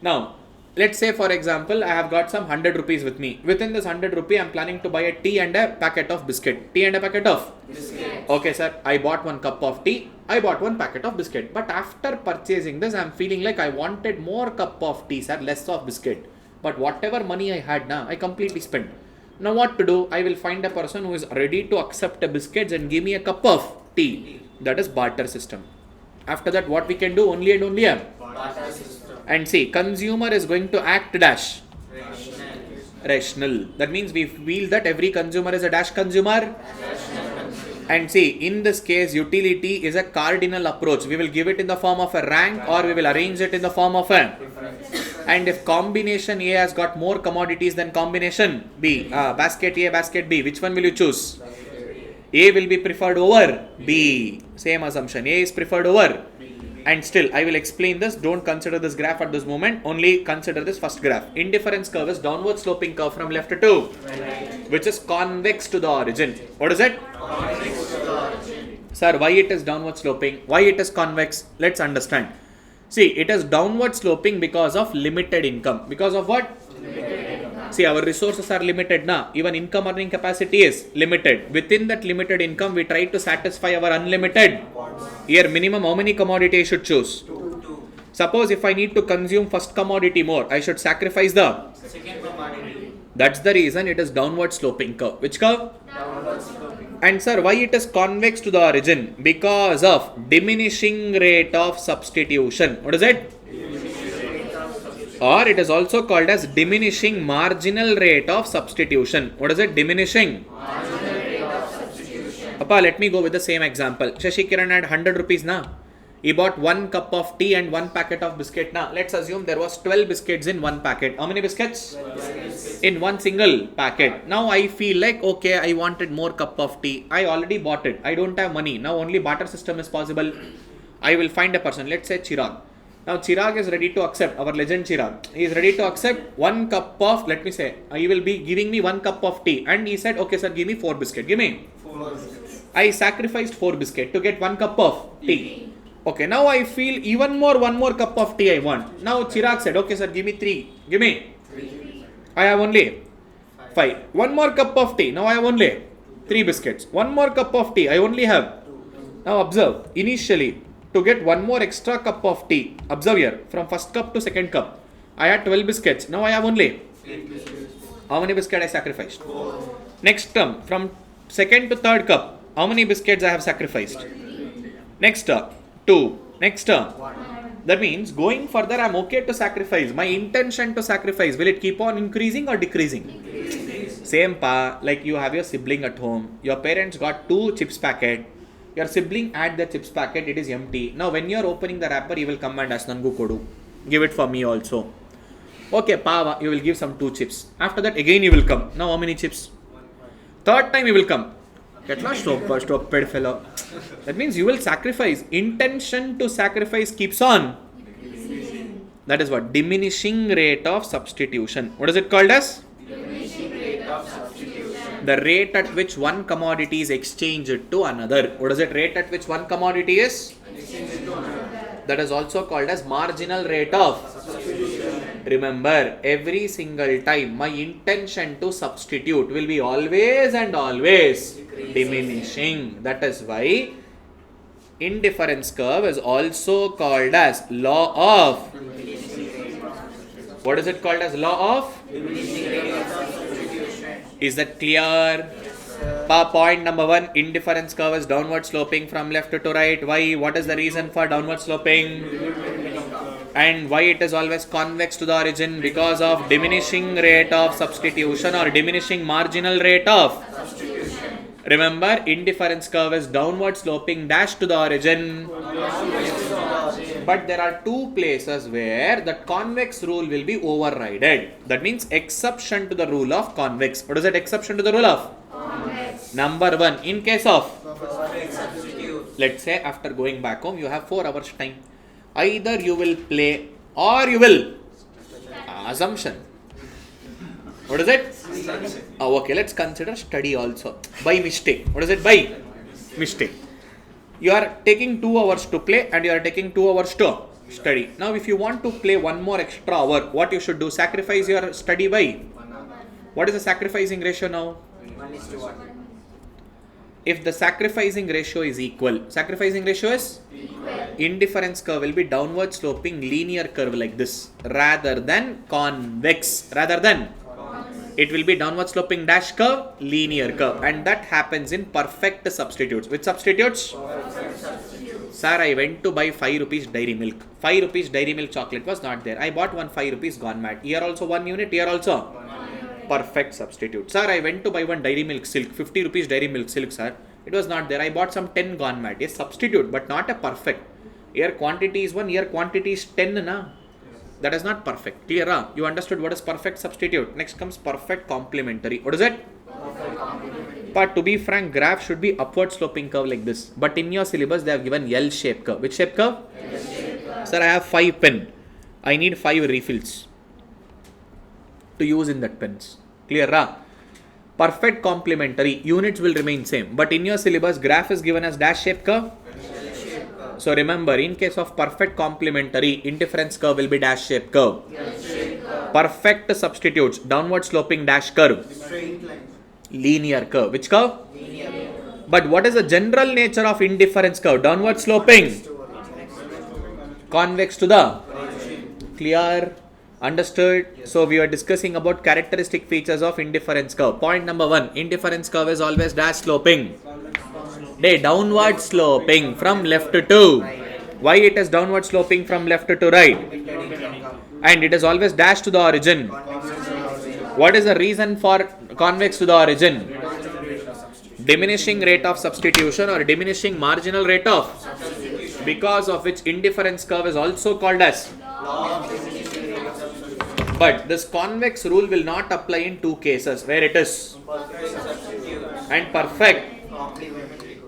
Now, let's say, for example, I have got some 100 rupees with me. Within this 100 rupee, I am planning to buy a tea and a packet of biscuit. Tea and a packet of biscuit. Okay, sir. I bought one cup of tea. I bought one packet of biscuit. But after purchasing this, I am feeling like I wanted more cup of tea, sir, less of biscuit. But whatever money I had now, I completely spent. Now what to do? I will find a person who is ready to accept the biscuits and give me a cup of tea. That is barter system. After that, what we can do? Only and only a barter system. And see, consumer is going to act dash rational. That means we feel that every consumer is a dash consumer. And see, in this case, utility is a cardinal approach. We will give it in the form of a rank or we will arrange it in the form of a. And if combination A has got more commodities than combination B, basket A, basket B, which one will you choose? A will be preferred over B. Same assumption. A is preferred over. And still, I will explain this. Don't consider this graph at this moment. Only consider this first graph. Indifference curve is downward sloping curve from left to right, which is convex to the origin. What is it? Convex to the origin. Sir, why it is downward sloping? Why it is convex? Let's understand. See, it is downward sloping because of limited income. Because of what? See, our resources are limited now. Even income earning capacity is limited. Within that limited income, we try to satisfy our unlimited. Here, minimum how many commodity I should choose? Two. Suppose if I need to consume first commodity more, I should sacrifice the second commodity. That's the reason it is downward sloping curve. Which curve? Downward sloping. And sir, why it is convex to the origin? Because of diminishing rate of substitution. What is it? Or it is also called as diminishing marginal rate of substitution. What is it? Diminishing marginal rate of substitution. Papa, let me go with the same example. Shashikiran had 100 rupees now. He bought one cup of tea and one packet of biscuit. Now, let's assume there was 12 biscuits in one packet. How many biscuits? 12 biscuits. In one single packet. Now, I feel like, okay, I wanted more cup of tea. I already bought it. I don't have money. Now, only barter system is possible. I will find a person. Let's say Chirag. Now, Chirag is ready to accept, our legend Chirag. He is ready to accept one cup of, let me say, he will be giving me one cup of tea. And he said, okay, sir, give me 4 biscuits. Give me 4 biscuits. I sacrificed 4 biscuits to get 1 cup of tea. Okay, now I feel even more, 1 more cup of tea I want. Now Chirag said, okay, sir, give me 3. Give me 3. I have only 5. 1 more cup of tea. Now I have only 3 biscuits. 1 more cup of tea. I only have. Now observe, initially, to get 1 more extra cup of tea, observe here, from first cup to second cup, I had 12 biscuits. Now I have only 8 biscuits. How many biscuits I sacrificed? 4. Next term, from second to third cup, how many biscuits I have sacrificed? 3. Next term, 2. Next term, 1. That means going further, I am okay to sacrifice. My intention to sacrifice, will it keep on increasing or decreasing? Decreasing. Same pa, like you have your sibling at home. Your parents got 2 chips packet. Your sibling had the chips packet, it is empty. Now when you are opening the wrapper, he will come and ask Nangu Kodu. Give it for me also. Okay, pa, you will give some 2 chips. After that, again you will come. Now how many chips? 1. Third time you will come. Get lost, stupid fellow. That means you will sacrifice. Intention to sacrifice keeps on. That is what? Diminishing rate of substitution. What is it called as? Diminishing rate of substitution. The rate at which one commodity is exchanged to another. What is it? Rate at which one commodity is exchanged to another. That is also called as marginal rate of substitution. Remember, every single time my intention to substitute will be always and always diminishing. That is why indifference curve is also called as law of. What is it called as law of? Is that clear? Point number 1, indifference curve is downward sloping from left to right. Why? What is the reason for downward sloping? And why it is always convex to the origin? Because of diminishing rate of substitution or diminishing marginal rate of substitution. Remember, indifference curve is downward sloping dash to the origin. But there are two places where the convex rule will be overridden. That means exception to the rule of convex. What is that exception to the rule of? Convex. Number 1, in case of, let's say after going back home, you have 4 hours time. Either you will play or you will assumption. What is it? Okay, let's consider study also. By mistake. What is it? By mistake. You are taking 2 hours to play and you are taking 2 hours to study. Now if you want to play one more extra hour, what you should do? Sacrifice your study by? What is the sacrificing ratio now? 1:1. If the sacrificing ratio is equal, sacrificing ratio is? Indifference curve will be downward sloping linear curve like this rather than convex. It will be downward sloping dash curve, linear curve, and that happens in perfect substitutes. Which substitutes? Sir, I went to buy 5 rupees dairy milk. 5 rupees dairy milk chocolate was not there. I bought one 5 rupees gone mad. Here also 1 unit, here also perfect substitute. Sir, I went to buy one dairy milk silk, 50 rupees dairy milk silk, sir. It was not there. I bought some 10 gone mad. Yes, substitute, but not a perfect. Here quantity is 1, here quantity is 10, na? That is not perfect. Clear? Huh? You understood what is perfect substitute. Next comes perfect complementary. What is it? But to be frank, graph should be upward sloping curve like this. But in your syllabus, they have given L shape curve. Which shape curve? L shape curve. Sir, I have 5 pen. I need 5 refills to use in that pens. Clear? Huh? Perfect complementary. Units will remain same. But in your syllabus, graph is given as dash shape curve. So remember, in case of perfect complementary, indifference curve will be dash shape curve. Perfect substitutes, downward sloping dash curve. Straight line. Linear curve. Which curve? Linear. But what is the general nature of indifference curve? Downward sloping. Convex to the. Clear? Understood? So we are discussing about characteristic features of indifference curve. Point number 1, indifference curve is always dash sloping. Downward sloping from left to. Why it is downward sloping from left to right? And it is always dash to the origin. What is the reason for convex to the origin? Diminishing rate of substitution or diminishing marginal rate of. Because of which indifference curve is also called as. But this convex rule will not apply in 2 cases where it is and perfect.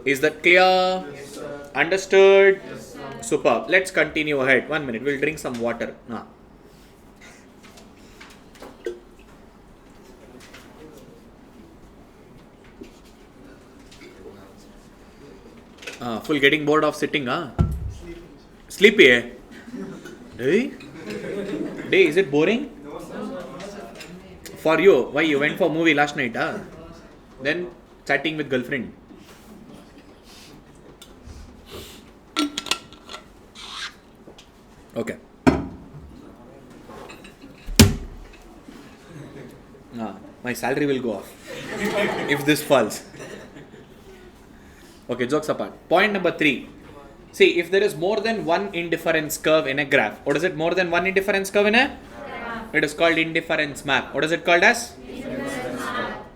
Is that clear? Yes, Understood? Yes, Superb. Let's continue ahead. 1 minute. We'll drink some water. Full getting bored of sitting, huh? Sleepy, eh? Hey? Day, is it boring? For you, why you went for movie last night, huh? Then chatting with girlfriend. Okay. My salary will go off if this falls. Okay, jokes apart. Point number 3. See, if there is more than one indifference curve in a graph, what is it? More than one indifference curve in a? It is called indifference map. What is it called as?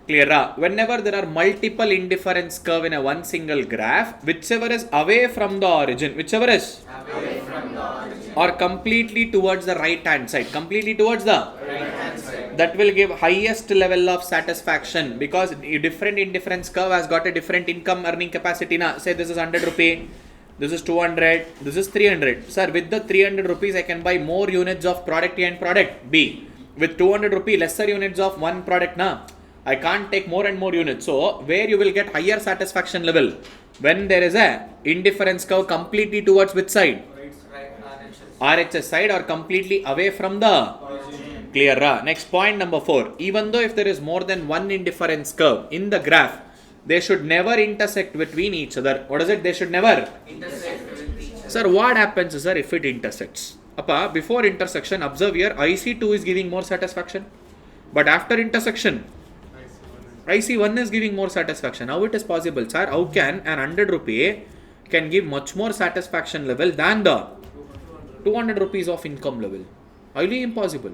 Clear? Whenever there are multiple indifference curve in a one single graph, whichever is away from the origin, whichever is away from the origin, or completely towards the right hand side, completely towards the right hand side, that will give highest level of satisfaction because different indifference curve has got a different income earning capacity. Na? Say this is 100 rupee, this is 200, this is 300. Sir, with the 300 rupees, I can buy more units of product A and product B. With 200 rupee, lesser units of one product, na? I can't take more and more units. So, where you will get higher satisfaction level? When there is a indifference curve completely towards which side? RHS side or completely away from the clear. Next point number 4. Even though if there is more than one indifference curve in the graph, they should never intersect between each other. What is it? They should never Intersect with each other. Sir, what happens, sir, if it intersects? Appa, before intersection, observe here, IC2 is giving more satisfaction. But after intersection, IC1 is giving more satisfaction. How it is possible, sir? How can an 100 rupee can give much more satisfaction level than the 200 rupees of income level? Highly impossible.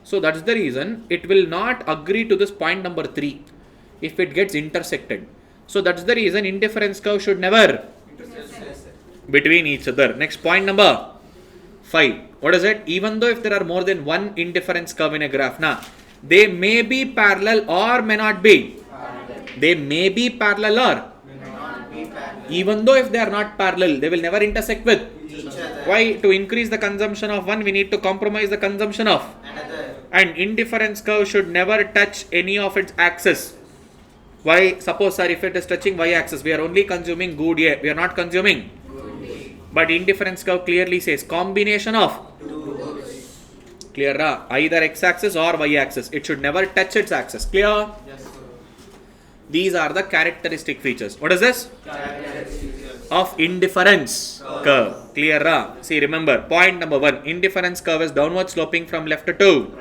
So that's the reason it will not agree to this point number 3 if it gets intersected. So that's the reason indifference curve should never between each other. Next point number 5. What is it? Even though if there are more than one indifference curve in a graph, they may be parallel or may not be. They may be parallel or even though if they are not parallel, they will never intersect with each other. why? To increase the consumption of one, we need to compromise the consumption of. Another. And indifference curve should never touch any of its axis. Why? Suppose, sir, if it is touching y axis, we are only consuming good A, we are not consuming. But indifference curve clearly says combination of clear, either x axis or y axis. It should never touch its axis. Clear? Yes, sir. These are the characteristic features. What is this? Of indifference curve. Clear? See, remember, point number 1. Indifference curve is downward sloping from left to 2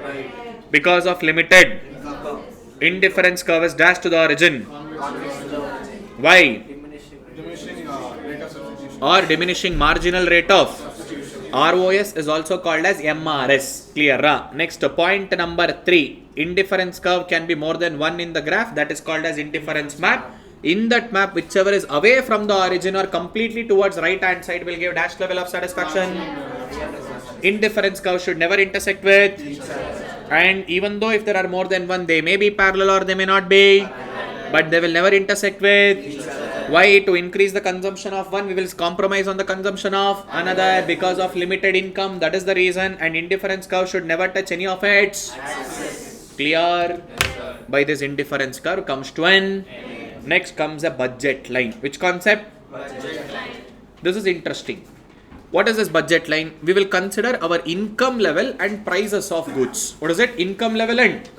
because of limited. Indifference curve is dash to the origin. Why? Or diminishing marginal rate of ROS is also called as MRS. Clear? Next, point number 3. Indifference curve can be more than one in the graph. That is called as indifference map. In that map, whichever is away from the origin or completely towards right hand side will give dash level of satisfaction. Indifference curve should never intersect with. And even though if there are more than one, they may be parallel or they may not be. But they will never intersect with. Why? To increase the consumption of one, we will compromise on the consumption of another because of limited income. That is the reason. And indifference curve should never touch any of its. Clear? By this indifference curve comes to an. Next comes a budget line. Which concept? This is interesting. What is this budget line? We will consider our income level and prices of goods. What is it? Income level and?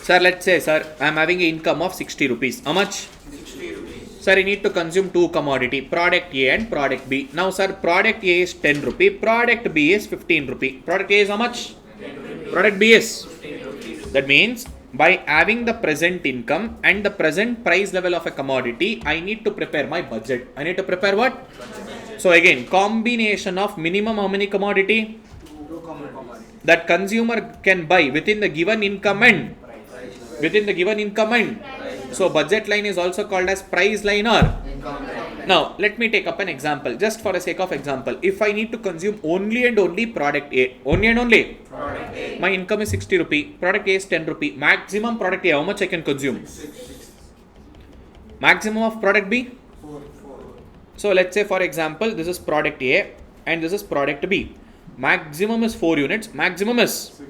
Sir, let's say, sir, I am having an income of 60 rupees. How much? 60 rupees. Sir, I need to consume two commodity, product A and product B. Now, sir, product A is 10 rupee, product B is 15 rupee. Product A is how much? Product B is 15 rupees. That means by having the present income and the present price level of a commodity, I need to prepare my budget. I need to prepare what? So again, combination of minimum how many commodity? That consumer can buy within the given income and so budget line is also called as price line or. Now let me take up an example just for the sake of example. If I need to consume only and only product A, only and only my income is 60 rupee, product A is 10 rupee, maximum product A, how much I can consume? Maximum of product B? So let's say for example this is product A and this is product B. Maximum is 4 units, maximum is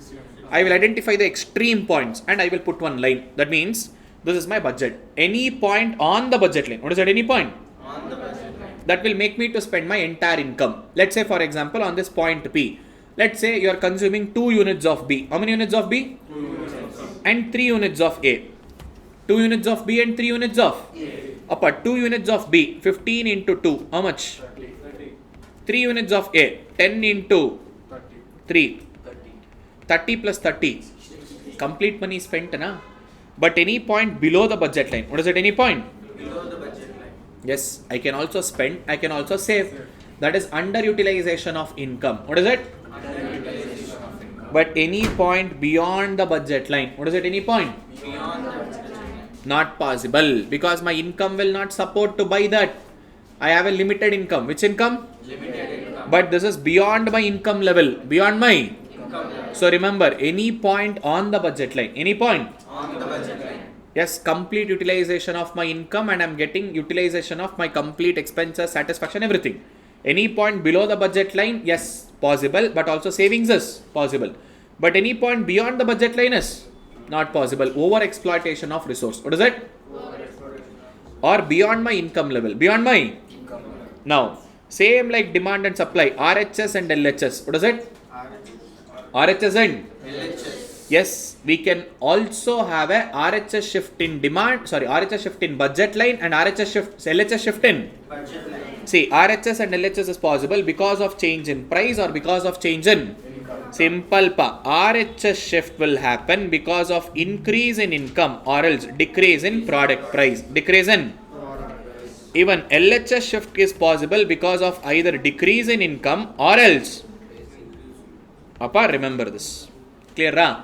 I will identify the extreme points and I will put one line. That means this is my budget. Any point on the budget line. What is that? Any point? On the budget line. That will make me to spend my entire income. Let's say for example on this point P. Let's say you are consuming 2 units of B. How many units of B? 2 units. And 3 units of A. 2 units of B and 3 units of A. Upper 2 units of B. 15 into 2. How much? 3 units of A. 10 into 3. 30 plus 30. Complete money spent, na? But any point below the budget line. What is it? Any point? Below the budget line. Yes, I can also spend. I can also save. That is underutilization of income. What is it? Underutilization of income. But any point beyond the budget line. What is it? Any point? Beyond the budget line. Not possible because my income will not support to buy that. I have a limited income. Which income? Limited income. But this is beyond my income level. Beyond my. Income level. So remember, any point on the budget line. Any point? On the budget line. Yes, complete utilization of my income and I'm getting utilization of my complete expenses, satisfaction, everything. Any point below the budget line, yes, possible, but also savings is possible. But any point beyond the budget line is not possible. Over exploitation of resource. What is it? Or beyond my income level. Beyond my. Income level. Now, Same like demand and supply, RHS and LHS. What is it? RHS and LHS. yes, we can also have a RHS shift in demand, RHS shift in budget line and LHS shift in. Budget line. See, RHS and LHS is possible because of change in price or because of change in simple pa. RHS shift will happen because of increase in income or else decrease in product price. Decrease in. Even LHS shift is possible because of either decrease in income or else. Appa, remember this. Clear, ra?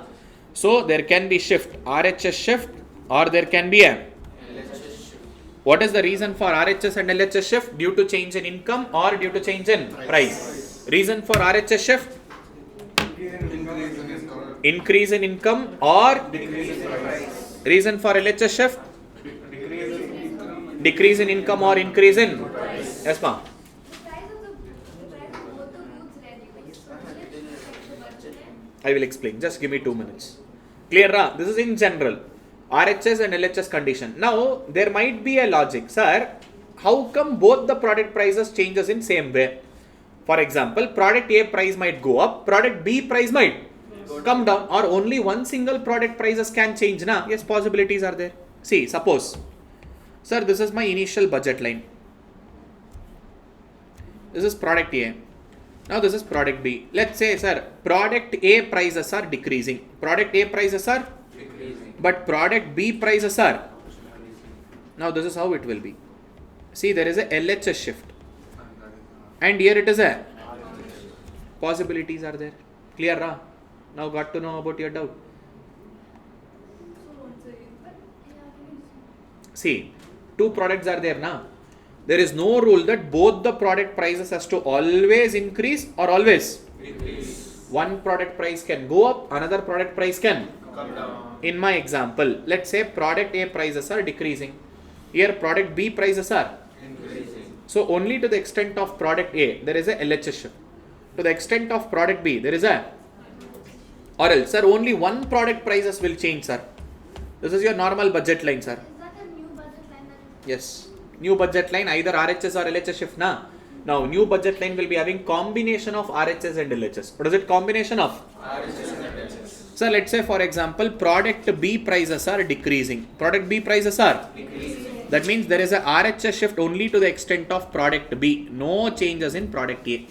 So there can be shift, RHS shift, or there can be a. What is the reason for RHS and LHS shift? Due to change in income or due to change in price? Reason for RHS shift? Increase in income or reason for LHS shift? Decrease in income or increase in? Yes, ma'am. I will explain. Just give me 2 minutes. Clear, ra? This is in general. RHS and LHS condition. Now, there might be a logic. Sir, how come both the product prices changes in same way? For example, product A price might go up, product B price might come down, or only one single product prices can change. Na? Yes, possibilities are there. See, suppose, sir, this is my initial budget line. This is product A. Now this is product B. Let's say, sir, product A prices are decreasing. Product A prices are decreasing. But product B prices are. Now this is how it will be. See, there is a LHS shift. And here it is a. Possibilities are there. Clear, ra? Now got to know about your doubt. See, two products are there now. There is no rule that both the product prices has to always increase or always increase. One product price can go up, another product price can come down. In my example, let's say product A prices are decreasing. Here product B prices are increasing. So only to the extent of product A, there is a LHS shift. To the extent of product B, there is a, or else, sir, only one product prices will change, sir. This is your normal budget line, sir. Is that a new budget line? Yes. New budget line, either RHS or LHS shift, na? Now, new budget line will be having combination of RHS and LHS. What is it? Combination of? RHS and LHS. So, let's say, for example, product B prices are decreasing. Product B prices are decreasing. That means there is a RHS shift only to the extent of product B. No changes in product A.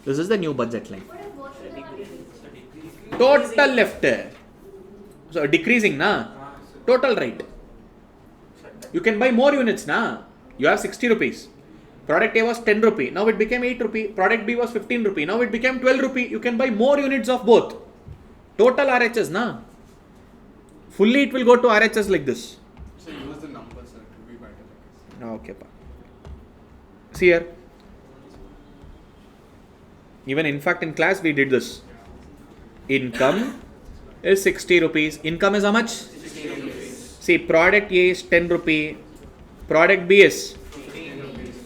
This is the new budget line. What if both of them are decreasing? Total left. So, decreasing, na? Total right. You can buy more units, na? You have 60 rupees. Product A was 10 rupee. Now it became 8 rupee. Product B was 15 rupee. Now it became 12 rupee. You can buy more units of both. Total RHS, na? Fully it will go to RHS like this. So use the numbers, sir. It will be better. Okay, pa. See here. Even in fact in class we did this. Income is 60 rupees. Income is how much? 60 rupees. See, product A is 10 rupee. Product B is.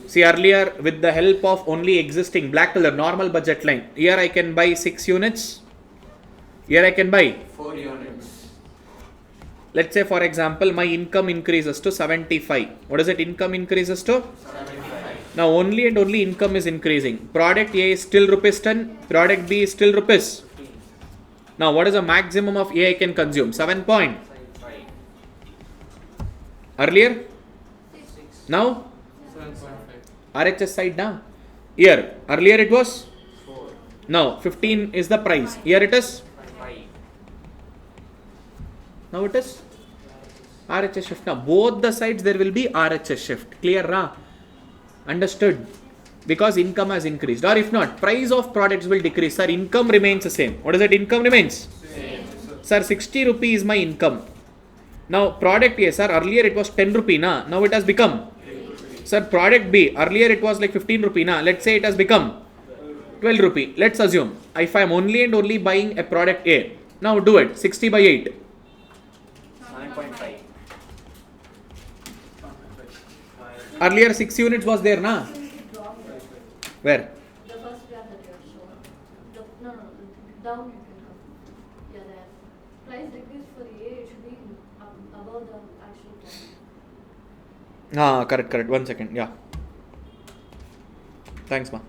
See, earlier with the help of only existing black color normal budget line. Here I can buy 6 units. Here I can buy 4 units. Let's say for example my income increases to 75. What is it? Income increases to? 75. Now only and only income is increasing. Product A is still rupees 10. Product B is still rupees. Now what is the maximum of A I can consume? 7 point. Earlier? Now? 7.5. RHS side now. Here. Earlier it was? 4. Now 15 is the price. Here it is? 5. Now it is? RHS shift. Now both the sides there will be RHS shift. Clear, ra? Understood? Because income has increased. Or if not, price of products will decrease. Sir, income remains the same. What is it? Income remains? Same. Sir, 60 rupee is my income. Now product A, sir, earlier it was 10 rupee, na? Now it has become? Sir, product B, earlier it was like 15 rupee, na? Let's say it has become 12 rupee. Let's assume if I am only and only buying a product A. Now do it. 60 by 8. 9.5. Earlier 6 units was there, na? Where? The first graph that you have shown. No, down you can come. Yeah, there. Price decrease for A, it should be above the actual point. Correct. 1 second. Yeah. Thanks, ma.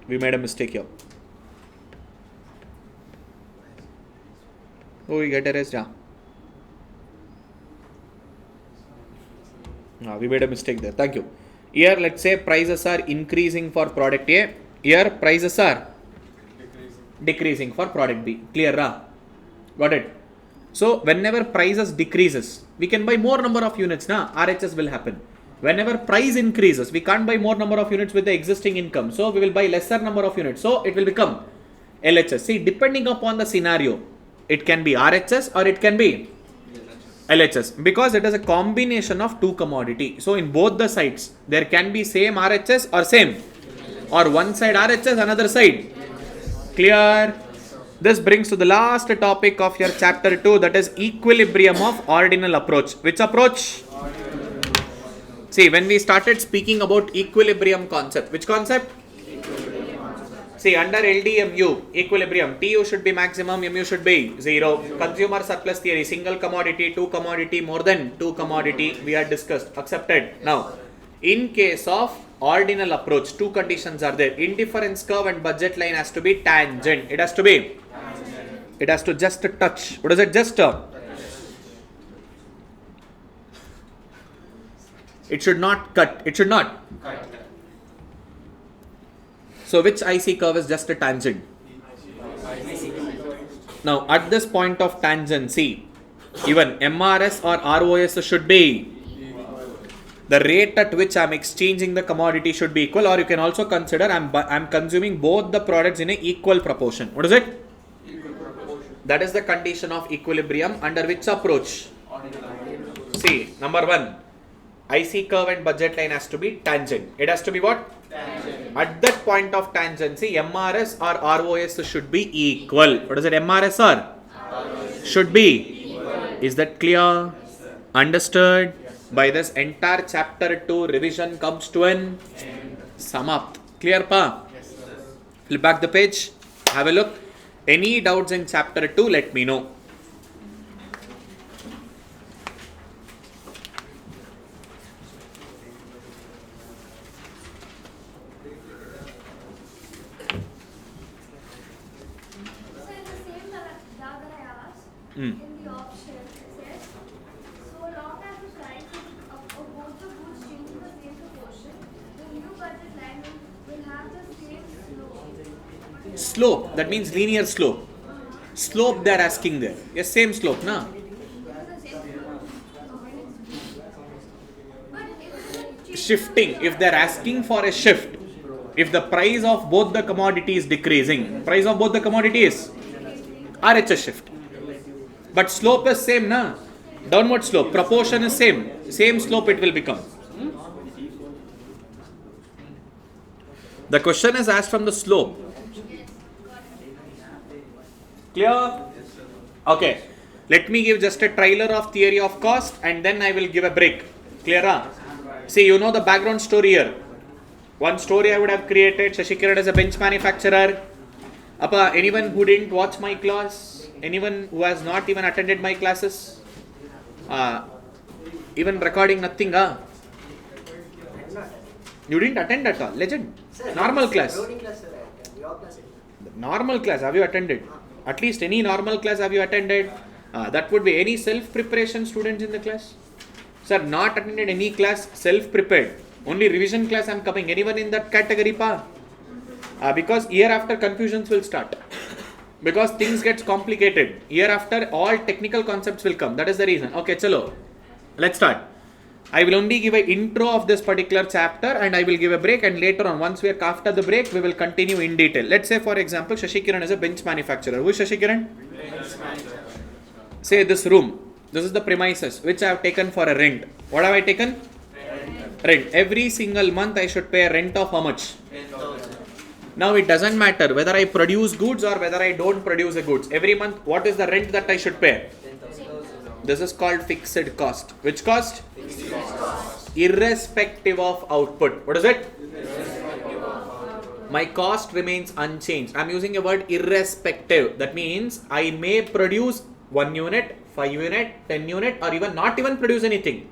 We made a mistake here. Oh, we get erased, yeah. We made a mistake there. Thank you. Here, let's say prices are increasing for product A. Here, prices are decreasing for product B. Clear, ra? Got it? So, whenever prices decreases, we can buy more number of units, na? RHS will happen. Whenever price increases, we can't buy more number of units with the existing income. So, we will buy lesser number of units. So, it will become LHS. See, depending upon the scenario, it can be RHS or it can be LHS, because it is a combination of two commodity. So in both the sides, there can be same RHS or same, or one side RHS, another side. Clear? This brings to the last topic of your chapter 2, that is equilibrium of ordinal approach. Which approach? See, when we started speaking about equilibrium concept, which concept? See, under LDMU, equilibrium, TU should be maximum, MU should be 0. Consumer surplus theory, single commodity, two commodity, more than two commodity, we had discussed, accepted. Now, in case of ordinal approach, two conditions are there. Indifference curve and budget line has to be tangent. It has to be, it has to just touch. What is it? Just it should not cut. It should not. So which IC curve is just a tangent? Now at this point of tangency, even MRS or ROS should be, the rate at which I am exchanging the commodity should be equal, or you can also consider I am consuming both the products in a equal proportion. What is it? That is the condition of equilibrium under which approach? See, number 1, IC curve and budget line has to be tangent. It has to be what? Tangent. At that point of tangency, MRS or ROS should be equal. What is it? MRS or? ROS. Should be equal. Is that clear? Yes, sir. Understood? Yes, by this entire chapter 2 revision comes to an end. Sum up. Clear, pa? Yes, sir. Flip back the page. Have a look. Any doubts in chapter 2, let me know. In the option, it says, so long as the prices of both the goods change in the same proportion, the new budget line will have the same slope. Slope, that means linear slope. Slope they are asking there. Yes, same slope, na? Shifting, if they are asking for a shift, if the price of both the commodities is decreasing, price of both the commodities RHS shift. But slope is same, na? Downward slope. Proportion is same. Same slope it will become. The question is asked from the slope. Clear? Okay. Let me give just a trailer of theory of cost and then I will give a break. Clear? Huh? See, you know the background story here. One story I would have created. Shashikiran as a bench manufacturer. Appa, anyone who didn't watch my class? Anyone who has not even attended my classes? Even recording nothing, huh? You didn't attend at all? Legend. Sir, normal class. Normal class, have you attended? At least any normal class have you attended? That would be any self-preparation students in the class? Sir, not attended any class, self-prepared. Only revision class I am coming. Anyone in that category, pa? Because year after confusions will start. Because things get complicated. Year after all technical concepts will come. That is the reason. Okay, chalo. Let's start. I will only give an intro of this particular chapter and I will give a break, and later on, once we are after the break, we will continue in detail. Let's say for example, Shashikiran is a bench manufacturer. Who is Shashikiran? Say this room. This is the premises which I have taken for a rent. What have I taken? Rent. Every single month I should pay a rent of how much? 10,000. Now it doesn't matter whether I produce goods or whether I don't produce the goods. Every month, what is the rent that I should pay? 10,000. This is called fixed cost. Which cost? Fixed cost. Irrespective of output. What is it? My cost remains unchanged. I am using a word irrespective. That means I may produce 1 unit, 5 unit, 10 unit, or even not even produce anything.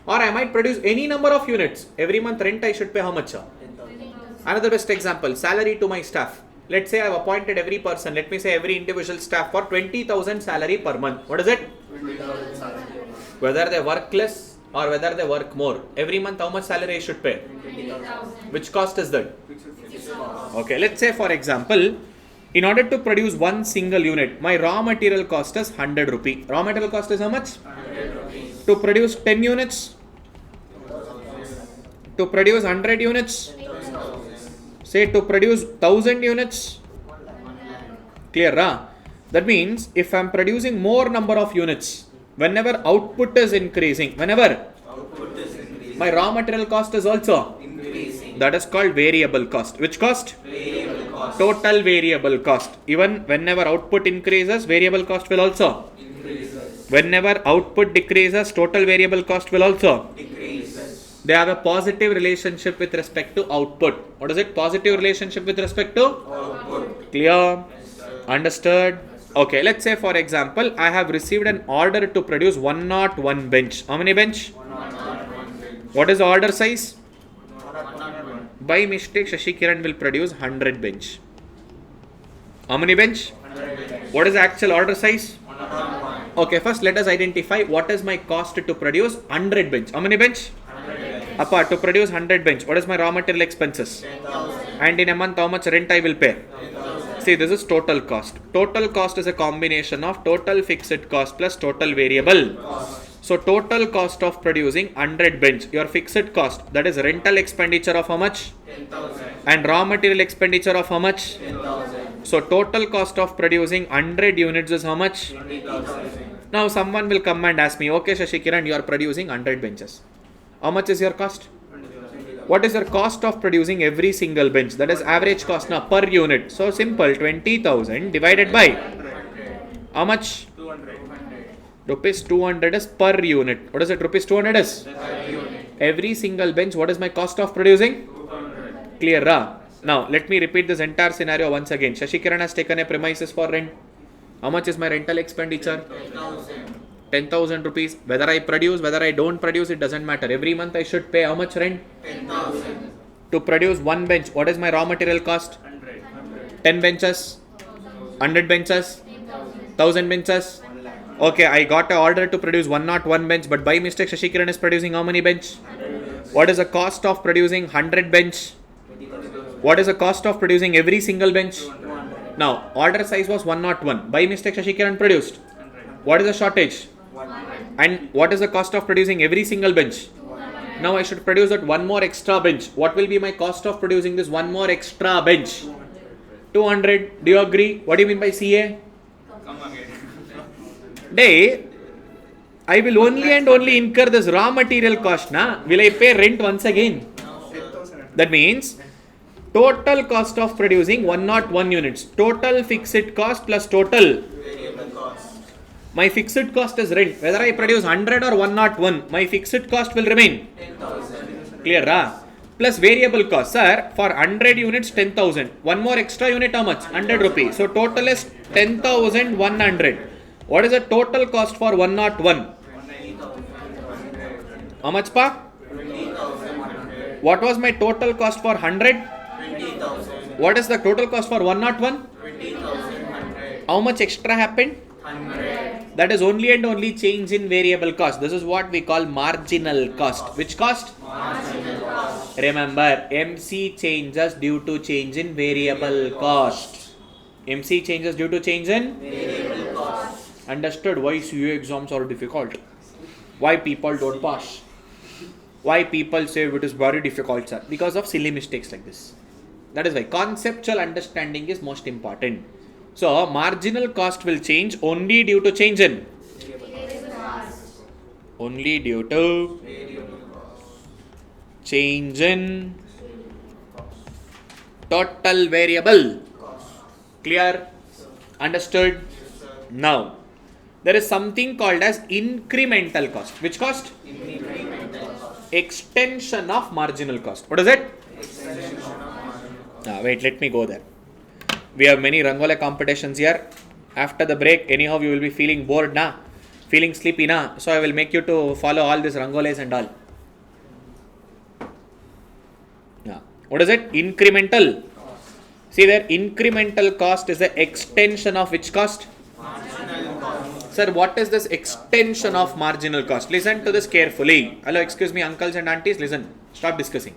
Or I might produce any number of units. Every month rent I should pay how much? Another best example, salary to my staff. Let's say I have appointed every person, let me say every individual staff for 20,000 salary per month. What is it? 20,000 salary. Whether they work less or whether they work more. Every month how much salary I should pay? 20,000. Which cost is that? Fixed cost. Okay, let's say for example, in order to produce one single unit, my raw material cost is 100 rupee. Raw material cost is how much? 100 rupees. To produce 10 units? To produce 100 units? Say to produce 1000 units? Clear, huh? That means if I am producing more number of units, whenever output is increasing, whenever Output is increasing. my raw material cost is also, Increasing. that is called variable cost. Which cost? Variable cost. Total variable cost. Even whenever output increases, variable cost will also. Increases. Whenever output decreases, total variable cost will also. Decreases. They have a positive relationship with respect to output. What is it? Positive relationship with respect to? Output. Clear? Understood? Okay, let's say for example, I have received an order to produce 101 bench. How many bench? 101. What is the order size? 101. By mistake, Shashikiran will produce 100 bench. How many bench? 100. What is the actual order size? 101. Okay, first let us identify what is my cost to produce 100 bench. How many bench? 100. Apart to produce 100 bench, what is my raw material expenses? 10,000. And in a month, how much rent I will pay? 10,000. See, this is total cost. Total cost is a combination of total fixed cost plus total variable. Cost. So, total cost of producing 100 bench, your fixed cost, that is rental expenditure of how much? 10,000. And raw material expenditure of how much? 10,000. So, total cost of producing 100 units is how much? 20,000. Now, someone will come and ask me, okay, Shashikiran, you are producing 100 benches. How much is your cost? 20,000. What is your cost of producing every single bench? That is average cost now per unit. So simple, 20,000 divided by 100. how much? 200. Rupees 200 is per unit. What is it? Rupees 200 is? Per unit. Every single bench, what is my cost of producing? 200. Clear, rah? Now let me repeat this entire scenario once again. Shashikiran has taken a premises for rent. How much is my rental expenditure? 10,000. 10,000 rupees. Whether I produce, whether I don't produce, it doesn't matter. Every month I should pay how much rent? 10,000. To produce one bench, what is my raw material cost? 100. 10 benches? 100 benches? 1000 benches? Okay, I got an order to produce 101 bench, but by mistake Shashikiran is producing how many bench? What is the cost of producing 100 bench? 20,000. What is the cost of producing every single bench? 200. Now, order size was 101. By mistake Shashikiran produced. 100. What is the shortage? 100. And what is the cost of producing every single bench? Now I should produce that one more extra bench. What will be my cost of producing this one more extra bench? 200. Do you agree? What do you mean by CA? Come again. Day, I will only and only incur this raw material cost. Na? Will I pay rent once again? 10,000. That means total cost of producing 101 units. Total fixed cost plus total. Variable cost. My fixed cost is rent. Whether I produce 100 or 101, my fixed cost will remain. 10,000. Clear, rah? Plus variable cost. Sir, for 100 units, 10,000. One more extra unit, how much? 100 rupees. So total is 10,100. What is the total cost for 101? 20,100. How much, pa? 20,100. What was my total cost for 100? 20,000. What is the total cost for 101? 20,100. How much extra happened? 100. That is only and only change in variable cost. This is what we call marginal cost. Which cost? Marginal cost. Remember, MC changes due to change in variable cost. MC changes due to change in? Variable cost. Understood why CA exams are difficult? Why people don't pass? Why people say it is very difficult, sir? Because of silly mistakes like this. That is why conceptual understanding is most important. So, marginal cost will change only due to change in? Only due to Variable cost. change in total variable. Clear? Understood? Now, there is something called as incremental cost. Which cost? Incremental cost. Extension of marginal cost. What is it? Extension of marginal cost. Wait, let me go there. We have many Rangola competitions here. After the break, anyhow, you will be feeling bored, na? Feeling sleepy, na? So I will make you to follow all these Rangoles and all. What is it? Incremental. See there, incremental cost is the extension of which cost? Marginal cost. Sir, what is this extension of marginal cost? Listen to this carefully. Hello, excuse me, uncles and aunties, listen. Stop discussing.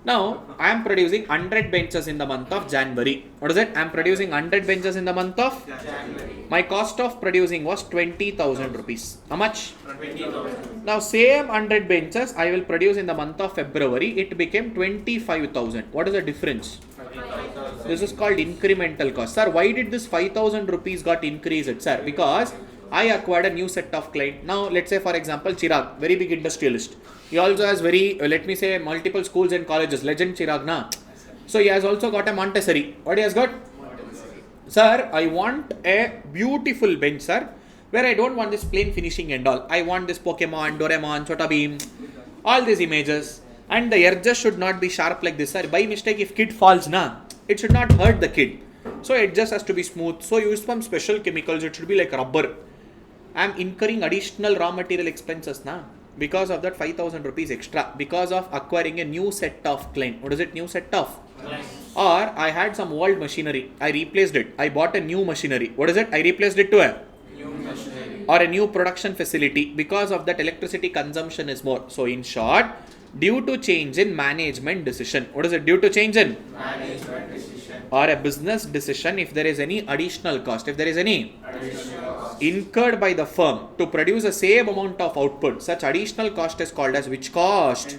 Now, I am producing 100 benches in the month of January. What is it? I am producing 100 benches in the month of January. My cost of producing was 20,000 rupees. How much? 20,000. Now, same 100 benches I will produce in the month of February. It became 25,000. What is the difference? 5,000. This is called incremental cost. Sir, why did this 5,000 rupees got increased, sir? Because I acquired a new set of client. Now, let's say for example, Chirag, very big industrialist. He also has let me say, multiple schools and colleges. Legend Chirag, na? So, he has also got a Montessori. What he has got? Sir, I want a beautiful bench, sir, where I don't want this plain finishing and all. I want this Pokemon, Doraemon, Chota Beam, all these images. And the edges should not be sharp like this, sir. By mistake, if kid falls, it should not hurt the kid. So, it just has to be smooth. So, use some special chemicals. It should be like rubber. I am incurring additional raw material expenses, because of that 5,000 rupees extra, because of acquiring a new set of client. What is it? New set of? Or I had some old machinery. I replaced it. I bought a new machinery. What is it? I replaced it to a New machinery. or a new production facility. Because of that, electricity consumption is more. So, in short, due to change in management decision. What is it? Due to change in Management decision. or a business decision, if there is any additional cost, if there is any Additional cost. incurred by the firm to produce the same amount of output, such additional cost is called as which cost?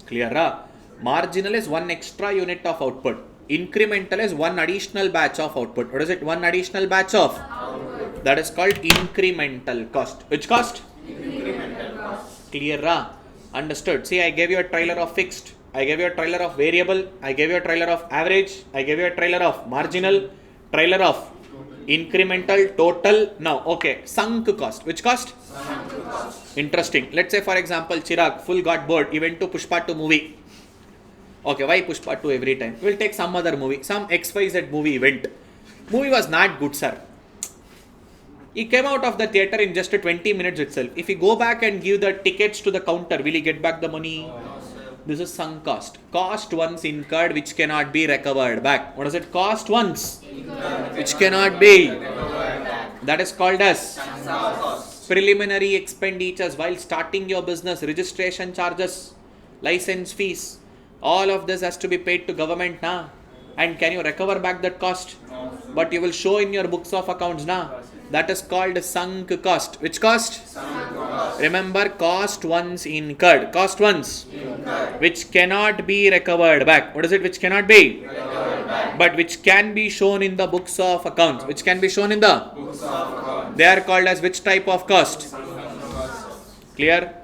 Clear? Marginal is one extra unit of output. Incremental is one additional batch of output. What is it? One additional batch of output. That is called incremental cost. Which cost? Incremental cost. Clear? Understood. See, I gave you a trailer of fixed. I gave you a trailer of variable. I gave you a trailer of average. I gave you a trailer of marginal. Trailer of incremental, total. Now, okay. Sunk cost. Which cost? Sunk cost. Interesting. Let's say, for example, Chirag full got bored. He went to Pushpa 2 movie. Okay, why Pushpa 2 every time? We'll take some other movie. Some XYZ movie event. Movie was not good, sir. He came out of the theatre in just 20 minutes itself. If he go back and give the tickets to the counter, will he get back the money? This is sunk cost. Cost once incurred which cannot be recovered back. What is it? Cost once which cannot be. That is called as Sunk cost. preliminary expenditures while starting your business, registration charges, license fees. All of this has to be paid to government now. And can you recover back that cost? But you will show in your books of accounts now. That is called sunk cost. Which cost? Sunk cost. Remember, cost once incurred. Cost once. Incurred. Which cannot be recovered back. What is it? Which cannot be? Recovered back. But which can be shown in the books of accounts. Which can be shown in the? Books of accounts. They are called as which type of cost? Sunk cost. Clear?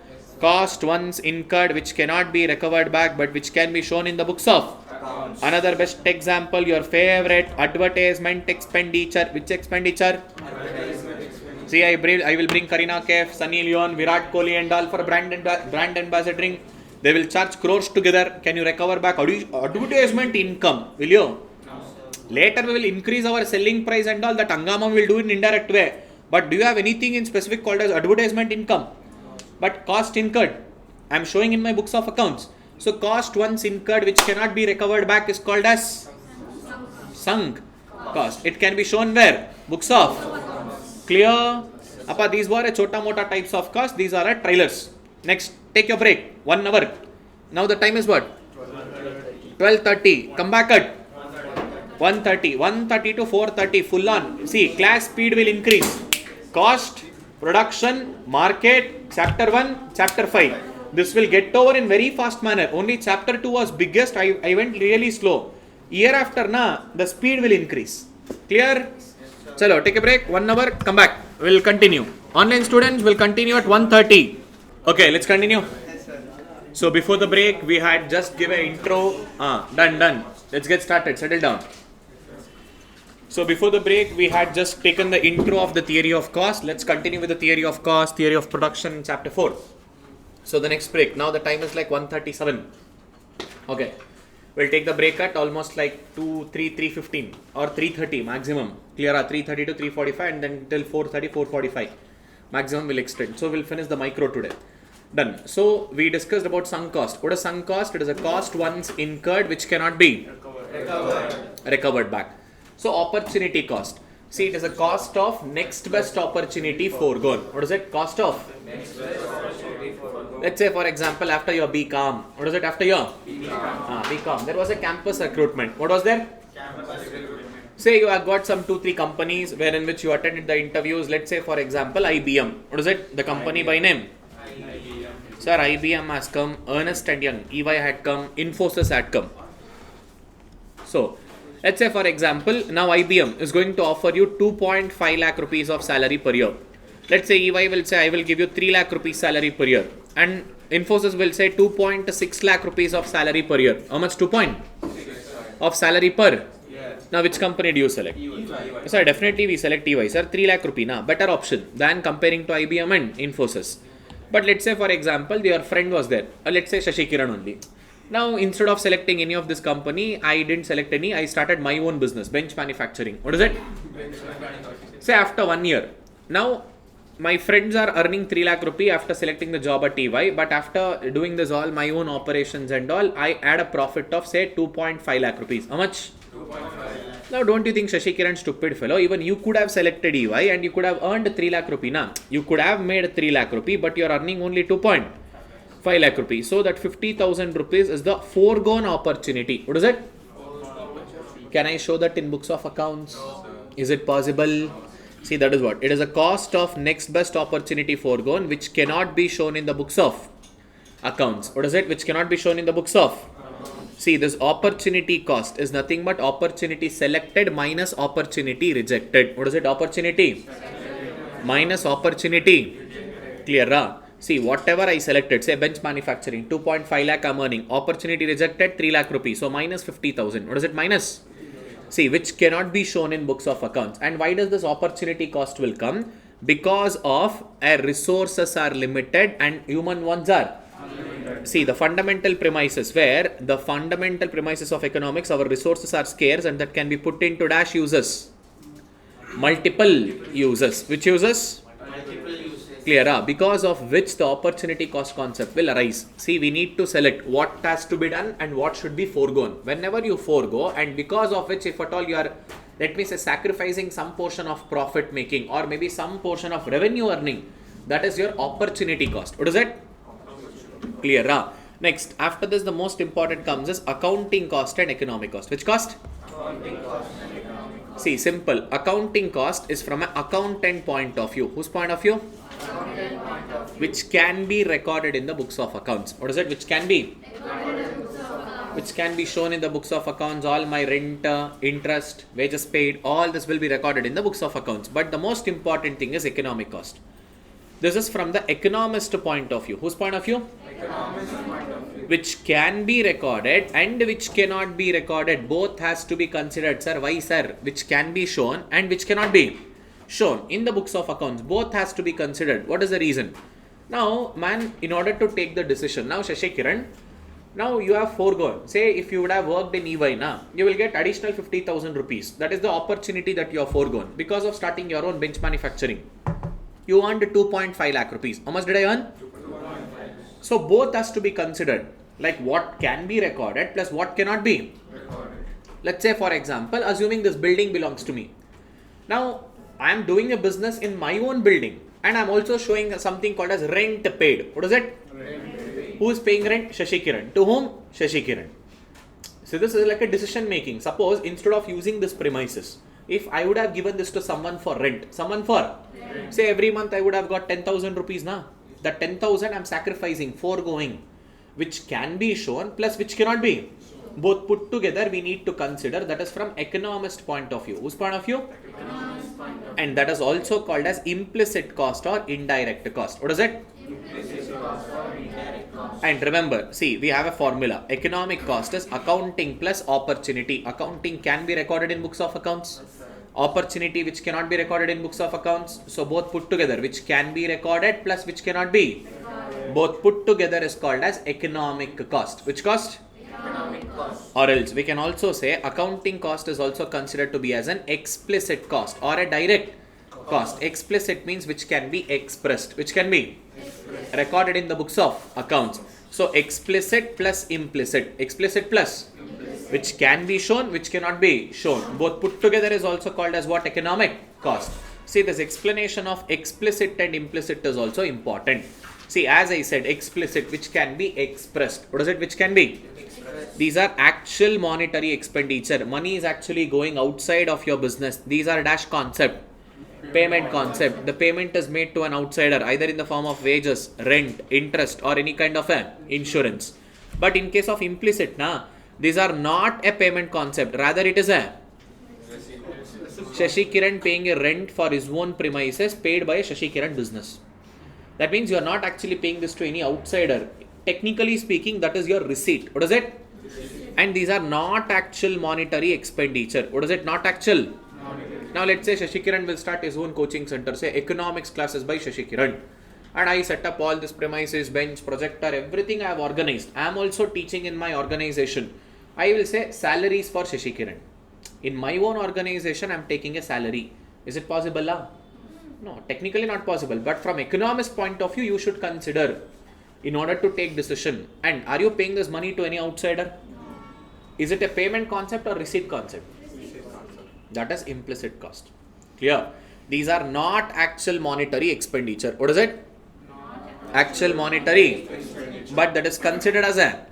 Cost once incurred which cannot be recovered back but which can be shown in the books of. Accounts. Another best example, your favorite advertisement expenditure. Which expenditure? Advertisement expenditure. See, I will bring Kareena Kaif, Sunny Leon, Virat Kohli and all for brand ambassadoring. They will charge crores together. Can you recover back advertisement income? Will you? Later we will increase our selling price and all. That Angama will do in indirect way. But do you have anything in specific called as advertisement income? But cost incurred, I am showing in my books of accounts. So cost once incurred which cannot be recovered back is called as sunk cost. It can be shown where? Books of. Clear? Appa, these were a chota mota types of cost. These are a trailers. Next, take your break. 1 hour. Now the time is what? 12:30. Come back at 1:30. 1:30 to 4:30 full on. See, class speed will increase. Cost, production, market, chapter 1, chapter 5. This will get over in very fast manner. Only chapter 2 was biggest. I went really slow. Year after the speed will increase. Clear? Chalo, take a break. 1 hour, come back. We'll continue. Online students will continue at 1:30. Okay, let's continue. So before the break, we had just give an intro. Done. Let's get started. Settle down. So before the break, we had just taken the intro of the theory of cost. Let's continue with the theory of cost, theory of production in chapter 4. So the next break. Now the time is like 1:37. Okay. We'll take the break at almost like 3:15 or 3:30 maximum. Clear? 3:30 to 3:45 and then till 4:30, 4:45. Maximum will extend. So we'll finish the micro today. Done. So we discussed about sunk cost. What is sunk cost? It is a cost once incurred which cannot be recovered back. So opportunity cost. See, it is a cost of next best opportunity foregone. What is it? Cost of? Let's say for example after your BCom. What is it after your? BCom. There was a campus recruitment. What was there? Say you have got some 2-3 companies wherein which you attended the interviews. Let's say for example IBM. What is it? The company by name? Sir, IBM has come, Ernst & Young, EY had come, Infosys had come. So, let's say for example, now IBM is going to offer you 2.5 lakh rupees of salary per year. Let's say EY will say, I will give you 3 lakh rupees salary per year. And Infosys will say 2.6 lakh rupees of salary per year. How much? 2 point? Of salary per? Now, which company do you select? Sir, definitely we select EY. Sir, 3 lakh rupee, na, better option than comparing to IBM and Infosys. But let's say for example, your friend was there. Let's say Shashikiran only. Now, instead of selecting any of this company, I didn't select any. I started my own business, bench manufacturing. What is it? Say after 1 year. Now, my friends are earning 3 lakh rupee after selecting the job at EY. But after doing this all, my own operations and all, I add a profit of say 2.5 lakh rupees. How much? 2.5. Now, don't you think Shashikiran stupid fellow? Even you could have selected EY and you could have earned 3 lakh rupee. Nah, you could have made 3 lakh rupee, but you are earning only 2.5 lakh rupee. So that 50,000 rupees is the foregone opportunity. What is it? Can I show that in books of accounts? Is it possible? See, that is what? It is a cost of next best opportunity foregone which cannot be shown in the books of accounts. What is it? Which cannot be shown in the books of? See, this opportunity cost is nothing but opportunity selected minus opportunity rejected. What is it? Opportunity minus opportunity. Clear? See, whatever I selected, say bench manufacturing, 2.5 lakh I'm earning. Opportunity rejected, 3 lakh rupees. So minus 50,000. What is it? Minus? See, which cannot be shown in books of accounts. And why does this opportunity cost will come? Because of our resources are limited and human ones are. See, the fundamental premises where the fundamental premises of economics, our resources are scarce and that can be put into dash uses. Multiple uses. Which uses? Multiple uses. Clear? Because of which the opportunity cost concept will arise. See, we need to select what has to be done and what should be foregone. Whenever you forego and because of which if at all you are, let me say, sacrificing some portion of profit making or maybe some portion of revenue earning, that is your opportunity cost. What is it? Clear? Next, after this, the most important comes is accounting cost and economic cost. Which cost? Accounting cost and economic cost. See, simple. Accounting cost is from an accountant point of view. Whose point of view? Accountant point of view. Which can be recorded in the books of accounts. What is it? Which can be? Which can be shown in the books of accounts. All my rent, interest, wages paid, all this will be recorded in the books of accounts. But the most important thing is economic cost. This is from the economist point of view. Whose point of view? Economist point of view. Which can be recorded and which cannot be recorded. Both has to be considered, sir. Why, sir? Which can be shown and which cannot be shown in the books of accounts. Both has to be considered. What is the reason? Now, man, in order to take the decision, now Shashikiran, now you have foregone. Say if you would have worked in EY, you will get additional 50,000 rupees. That is the opportunity that you have foregone because of starting your own bench manufacturing. You earned 2.5 lakh rupees. How much did I earn? 2.5. So both has to be considered. Like what can be recorded plus what cannot be Recorded. Let's say for example, assuming this building belongs to me. Now, I am doing a business in my own building and I am also showing something called as rent paid. What is it? Rent. Who is paying rent? Shashikiran. To whom? Shashikiran. So this is like a decision making. Suppose instead of using this premises, if I would have given this to someone for rent, say every month I would have got 10,000 rupees now. That 10,000 I am sacrificing, foregoing, which can be shown plus which cannot be. Both put together we need to consider. That is from economist point of view. Whose point of view? Economist point of view. And that is also called as implicit cost or indirect cost. What is it? Implicit cost or indirect cost. And remember, see, we have a formula. Economic cost is accounting plus opportunity. Accounting can be recorded in books of accounts. Opportunity which cannot be recorded in books of accounts. So both put together, which can be recorded plus which cannot be. Both put together is called as economic cost. Which cost? Economic cost. Or else we can also say accounting cost is also considered to be as an explicit cost or a direct cost. Explicit means which can be expressed, which can be recorded in the books of accounts. So explicit plus implicit, explicit plus which can be shown, which cannot be shown, both put together is also called as what? Economic cost. See, this explanation of explicit and implicit is also important. See, as I said, explicit which can be expressed. What is it which can be? These are actual monetary expenditure. Money is actually going outside of your business. These are dash concept, payment concept. The payment is made to an outsider either in the form of wages, rent, interest or any kind of a insurance. But in case of implicit, these are not a payment concept. Rather it is a Shashikiran paying a rent for his own premises paid by a Shashikiran business. That means you are not actually paying this to any outsider. Technically speaking, that is your receipt. What is it? And these are not actual monetary expenditure. What is it? Not actual. Now let's say Shashikiran will start his own coaching center, say economics classes by Shashikiran. And I set up all this premises, bench, projector, everything I have organized. I am also teaching in my organization. I will say salaries for Shashikiran. In my own organization, I am taking a salary. Is it possible? No, technically not possible. But from economist point of view, you should consider in order to take decision. And are you paying this money to any outsider? Is it a payment concept or receipt concept? That is implicit cost. Clear? These are not actual monetary expenditure. What is it? Actual monetary. But that is considered as a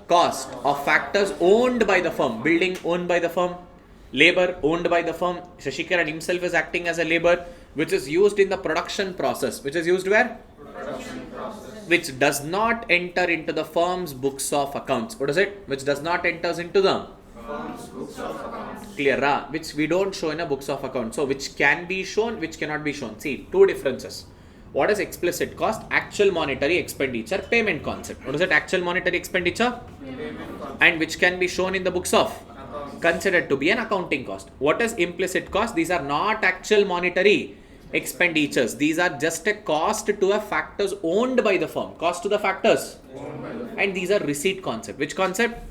cost of factors owned by the firm. Building owned by the firm. Labor owned by the firm. Shashikiran himself is acting as a labor, which is used in the production process. Which is used where? Production process. Which does not enter into the firm's books of accounts. What is it? Which does not enter into the firm's books of accounts. Clear? Which we don't show in a books of accounts. So which can be shown, which cannot be shown. See, two differences. What is explicit cost? Actual monetary expenditure, payment concept. What is it? Actual monetary expenditure? And which can be shown in the books of considered to be an accounting cost. What is implicit cost? These are not actual monetary expenditures. These are just a cost to a factors owned by the firm. Cost to the factors. And these are receipt concept. Which concept?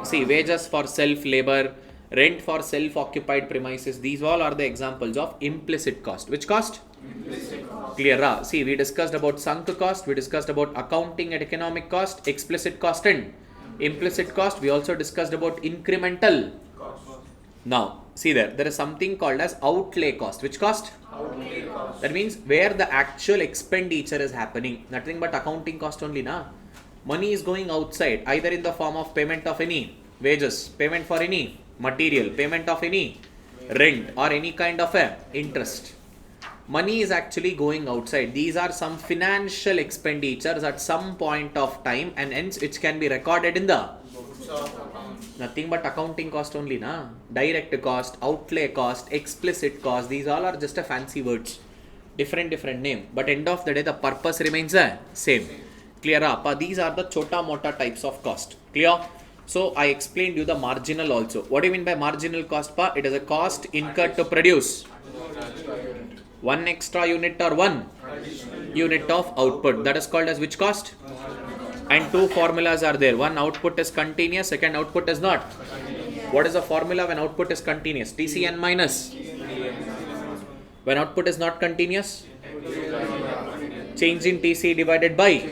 See, wages for self-labor, rent for self-occupied premises. These all are the examples of implicit cost. Which cost? Implicit cost. Clear? See, we discussed about sunk cost. We discussed about accounting and economic cost, explicit cost and implicit cost. We also discussed about incremental cost. Now, see there is something called as outlay cost. Which cost? Outlay cost. That means where the actual expenditure is happening. Nothing but accounting cost only, Money is going outside, either in the form of payment of any wages, payment for any material, payment of any rent or any kind of a interest. Money is actually going outside. These are some financial expenditures at some point of time and hence which can be recorded in the books of accounts. Nothing but accounting cost only, Direct cost, outlay cost, explicit cost. These all are just a fancy words. Different name. But end of the day, the purpose remains the same. Clear? These are the chota mota types of cost. Clear? So I explained you the marginal also. What do you mean by marginal cost? It is a cost incurred to produce one extra unit or one unit of output. That is called as which cost? And two formulas are there. One, output is continuous. Second, output is not. What is the formula when output is continuous? TCN minus. When output is not continuous? Change in TC divided by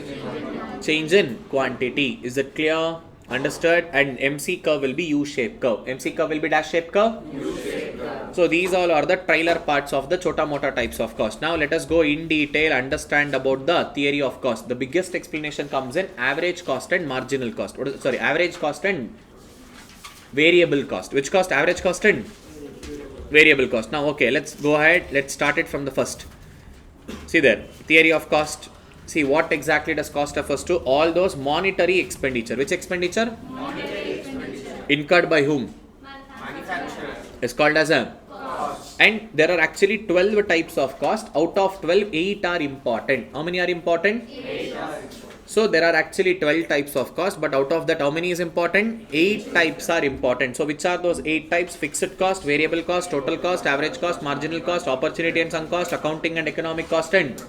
change in quantity. Is it clear? Understood? And MC curve will be U-shaped curve. MC curve will be dash shaped curve? U-shaped curve. So these all are the trailer parts of the chota mota types of cost. Now let us go in detail, understand about the theory of cost. The biggest explanation comes in average cost and marginal cost. Average cost and variable cost. Which cost? Average cost and variable cost. Now okay, let's go ahead. Let's start it from the first. See there, theory of cost. See what exactly does cost refers to? All those monetary expenditure. Which expenditure? Monetary expenditure. Incurred by whom? Manufacturer. It's called as a cost. And there are actually 12 types of cost. Out of 12, 8 are important. How many are important? 8 are important. So there are actually 12 types of cost, but out of that, how many is important? 8 types are important. So which are those 8 types? Fixed cost, variable cost, total cost, average cost, marginal cost, opportunity and sunk cost, accounting and economic cost, and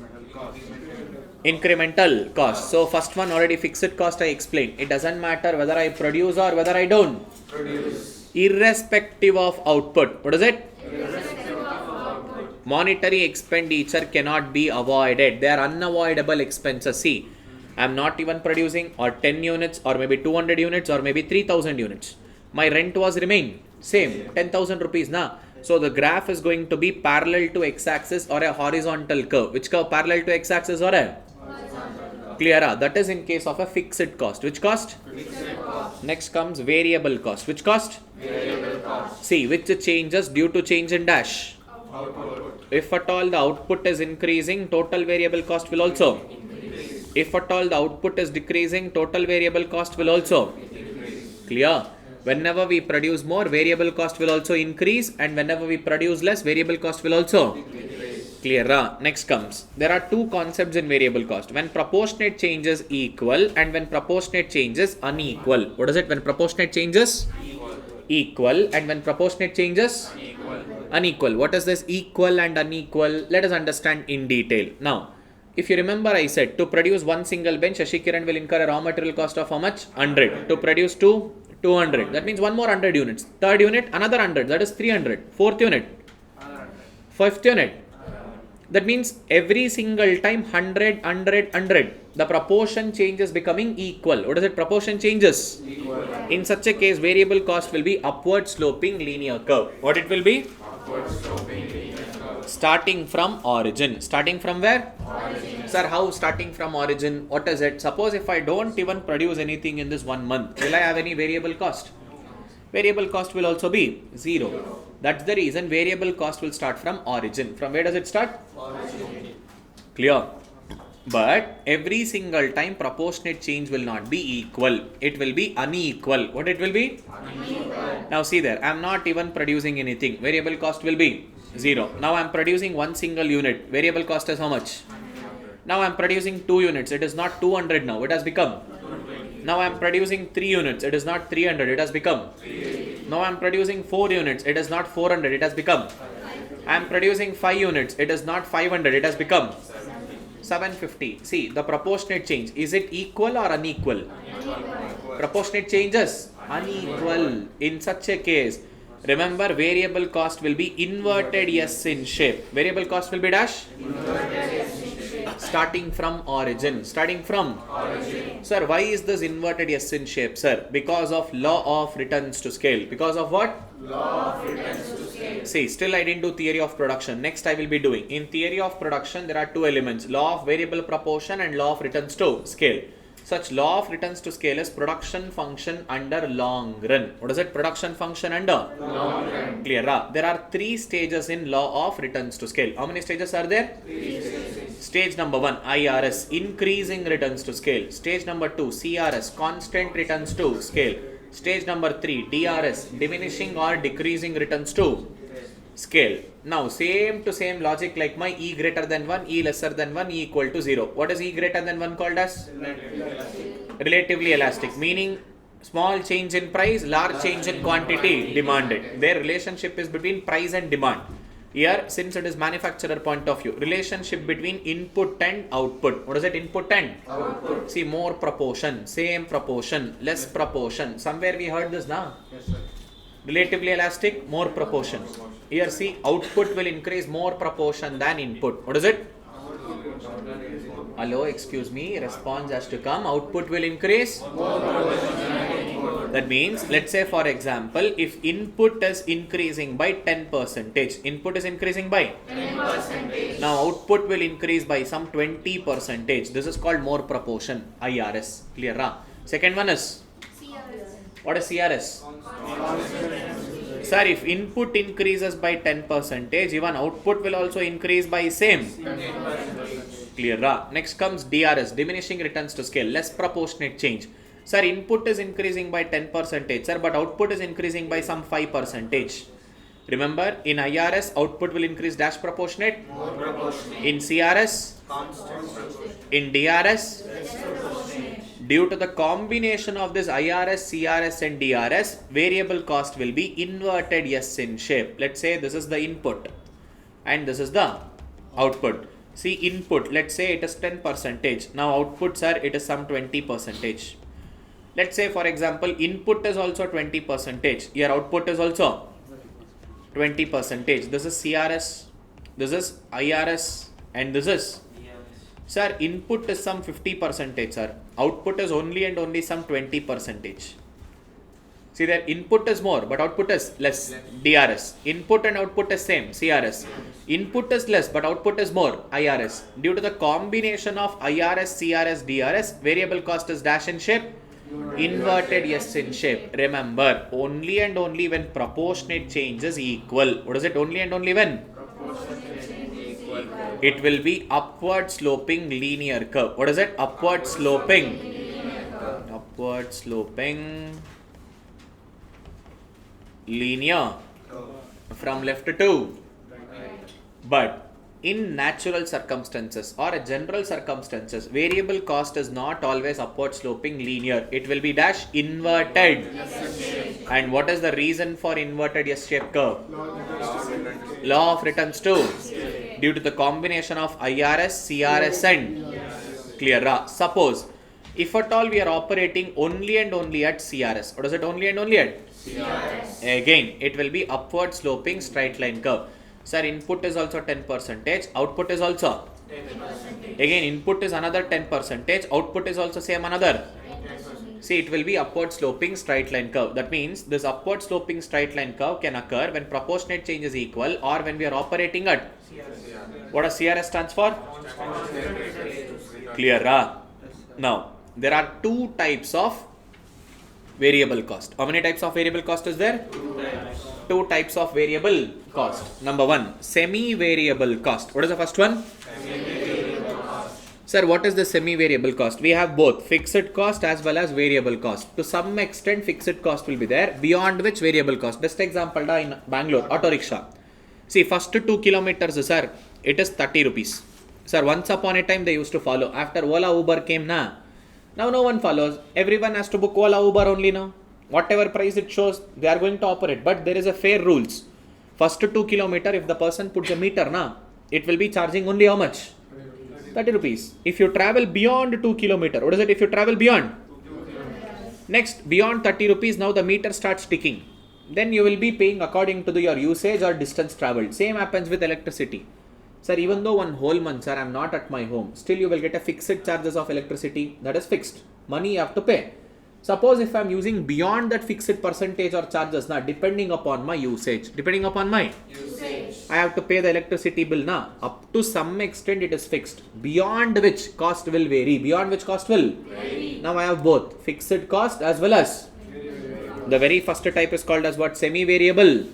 incremental cost. So first one already, fixed cost, I explained. It doesn't matter whether I produce or whether I don't produce. Irrespective of output. What is it? Irrespective of output. Monetary expenditure cannot be avoided. They are unavoidable expenses. See, I am not even producing or 10 units or maybe 200 units or maybe 3000 units. My rent was remain same 10,000 rupees na. So the graph is going to be parallel to x-axis or a horizontal curve. Which curve? Parallel to x-axis or a clear? That is in case of a fixed cost. Which cost? Fixed cost. Next comes variable cost. Which cost? Variable cost. See, which changes due to change in dash. Output. If at all the output is increasing, total variable cost will also Increase. if at all the output is decreasing, total variable cost will also clear. Whenever we produce more, variable cost will also increase, and whenever we produce less, variable cost will also clear. Next comes, there are two concepts in variable cost: when proportionate changes equal and when proportionate changes unequal. What is it? When proportionate changes equal and when proportionate changes unequal. What is this equal and unequal? Let us understand in detail. Now, if you remember, I said to produce one single bench, Shashikiran will incur a raw material cost of how much? 100. To produce two, 200. That means one more 100 units. Third unit, another 100. That is 300. Fourth unit, fifth unit. That means every single time 100, 100, 100. The proportion changes becoming equal. What is it? Proportion changes. Equal. In such a case, variable cost will be upward sloping linear curve. What it will be? Upward sloping linear curve. Starting from origin. Starting from where? Origin. Sir, how starting from origin? What is it? Suppose if I don't even produce anything in this 1 month, will I have any variable cost? Variable cost will also be 0. That's the reason variable cost will start from origin. From where does it start? Origin. Clear? But every single time proportionate change will not be equal. It will be unequal. What it will be? Unequal. Now see there, I am not even producing anything. Variable cost will be 0. Now I am producing one single unit. Variable cost is how much? Now I am producing 2 units. It is not 200 now. It has become. Now I am producing 3 units. It is not 300. It has become. Now I am producing 4 units. It is not 400. It has become. I am producing 5 units. It is not 500. It has become 750. See, the proportionate change. Is it equal or unequal? Proportionate changes unequal. In such a case, remember, variable cost will be inverted S in shape. Variable cost will be dash starting from origin. Starting from origin. Sir, why is this inverted S in shape, sir? Because of law of returns to scale. Because of what? Law of returns to scale. See, still I didn't do theory of production. Next I will be doing. In theory of production, there are two elements: law of variable proportion and law of returns to scale. Such law of returns to scale is production function under long run. What is it? Production function under Long run. clear. There are 3 stages in law of returns to scale. How many stages are there? 3 stages. Stage number 1, IRS, increasing returns to scale. Stage number 2, CRS, constant returns to scale. Stage number 3, DRS, diminishing or decreasing returns to scale. Now, same to same logic like my E greater than 1, E lesser than 1, E equal to 0. What is E greater than 1 called as? Relatively elastic, meaning small change in price, large change in quantity demanded. Their relationship is between price and demand. Here, since it is manufacturer point of view, relationship between input and output. What is it? Input and Output. see, more proportion, same proportion, less proportion. Somewhere we heard this now. Yes, sir. Relatively elastic, more proportion. Here see, output will increase more proportion than input. What is it? Hello, excuse me, response has to come. Output will increase. That means, let's say for example, if input is increasing by 10%, input is increasing by 10%. now output will increase by some 20%. This is called more proportion, IRS. Clear? Second one is, what is CRS? Sir, if input increases by 10%, even output will also increase by same. Clear? Next comes DRS, diminishing returns to scale, less proportionate change. Sir, input is increasing by 10%, sir, but output is increasing by some 5%. Remember, in IRS, output will increase dash proportionate. More proportionate. In CRS, Constant. in DRS, due to the combination of this IRS, CRS and DRS, variable cost will be inverted S in shape. Let's say this is the input and this is the output. See, input, let's say it is 10%. Now output, sir, it is some 20%. Let's say for example, input is also 20%. Your output is also 20%. This is CRS This is IRS and this is. Sir, input is some 50%, sir. Output is only and only some 20%. See, their input is more, but output is less. DRS. Input and output is same. CRS. Input is less, but output is more. IRS. Due to the combination of IRS, CRS, DRS, variable cost is dash in shape. Inverted S in shape. Remember, only and only when proportionate change is equal. What is it? Only and only when? It will be upward sloping linear curve. What is it? Upward sloping. Upward sloping linear from left to. But in natural circumstances or a general circumstances, variable cost is not always upward sloping linear. It will be dash inverted. And what is the reason for inverted S-shaped curve? Law of returns to. Due to the combination of IRS, CRS and clear. Suppose if at all we are operating only and only at CRS. What is it? Only and only at? CRS. Again, it will be upward sloping straight line curve. Sir, input is also 10%, output is also 10%. Again, input is another 10%, output is also same another 10%. See, it will be upward sloping straight line curve. That means this upward sloping straight line curve can occur when proportionate change is equal or when we are operating at CRS. What does CRS stands for? Clear? Now, there are two types of variable cost. How many types of variable cost is there? Two types of variable cost. Number one, semi-variable cost. What is the first one? Semi-variable cost. Sir, what is the semi-variable cost? We have both fixed cost as well as variable cost. To some extent, fixed cost will be there, beyond which variable cost. Best example in Bangalore, auto rickshaw. See, first 2 kilometers, sir, it is 30 rupees. Sir, once upon a time they used to follow. After Ola, Uber came, now no one follows. Everyone has to book Ola, Uber only now. Whatever price it shows, they are going to operate. But there is a fair rules. First 2 kilometer, if the person puts a meter, it will be charging only how much? 30 rupees. If you travel beyond 2 kilometer, what is it if you travel beyond? Next, beyond 30 rupees, now the meter starts ticking. Then you will be paying according to your usage or distance traveled. Same happens with electricity. Sir, even though one whole month, sir, I am not at my home, still you will get a fixed charges of electricity. That is fixed. Money you have to pay. Suppose if I am using beyond that fixed percentage or charges, depending upon my usage. Depending upon my usage. I have to pay the electricity bill now. Up to some extent it is fixed. Beyond which cost will vary. Beyond which cost will vary. Now I have both fixed cost as well as the very first type is called as what? Semi-variable.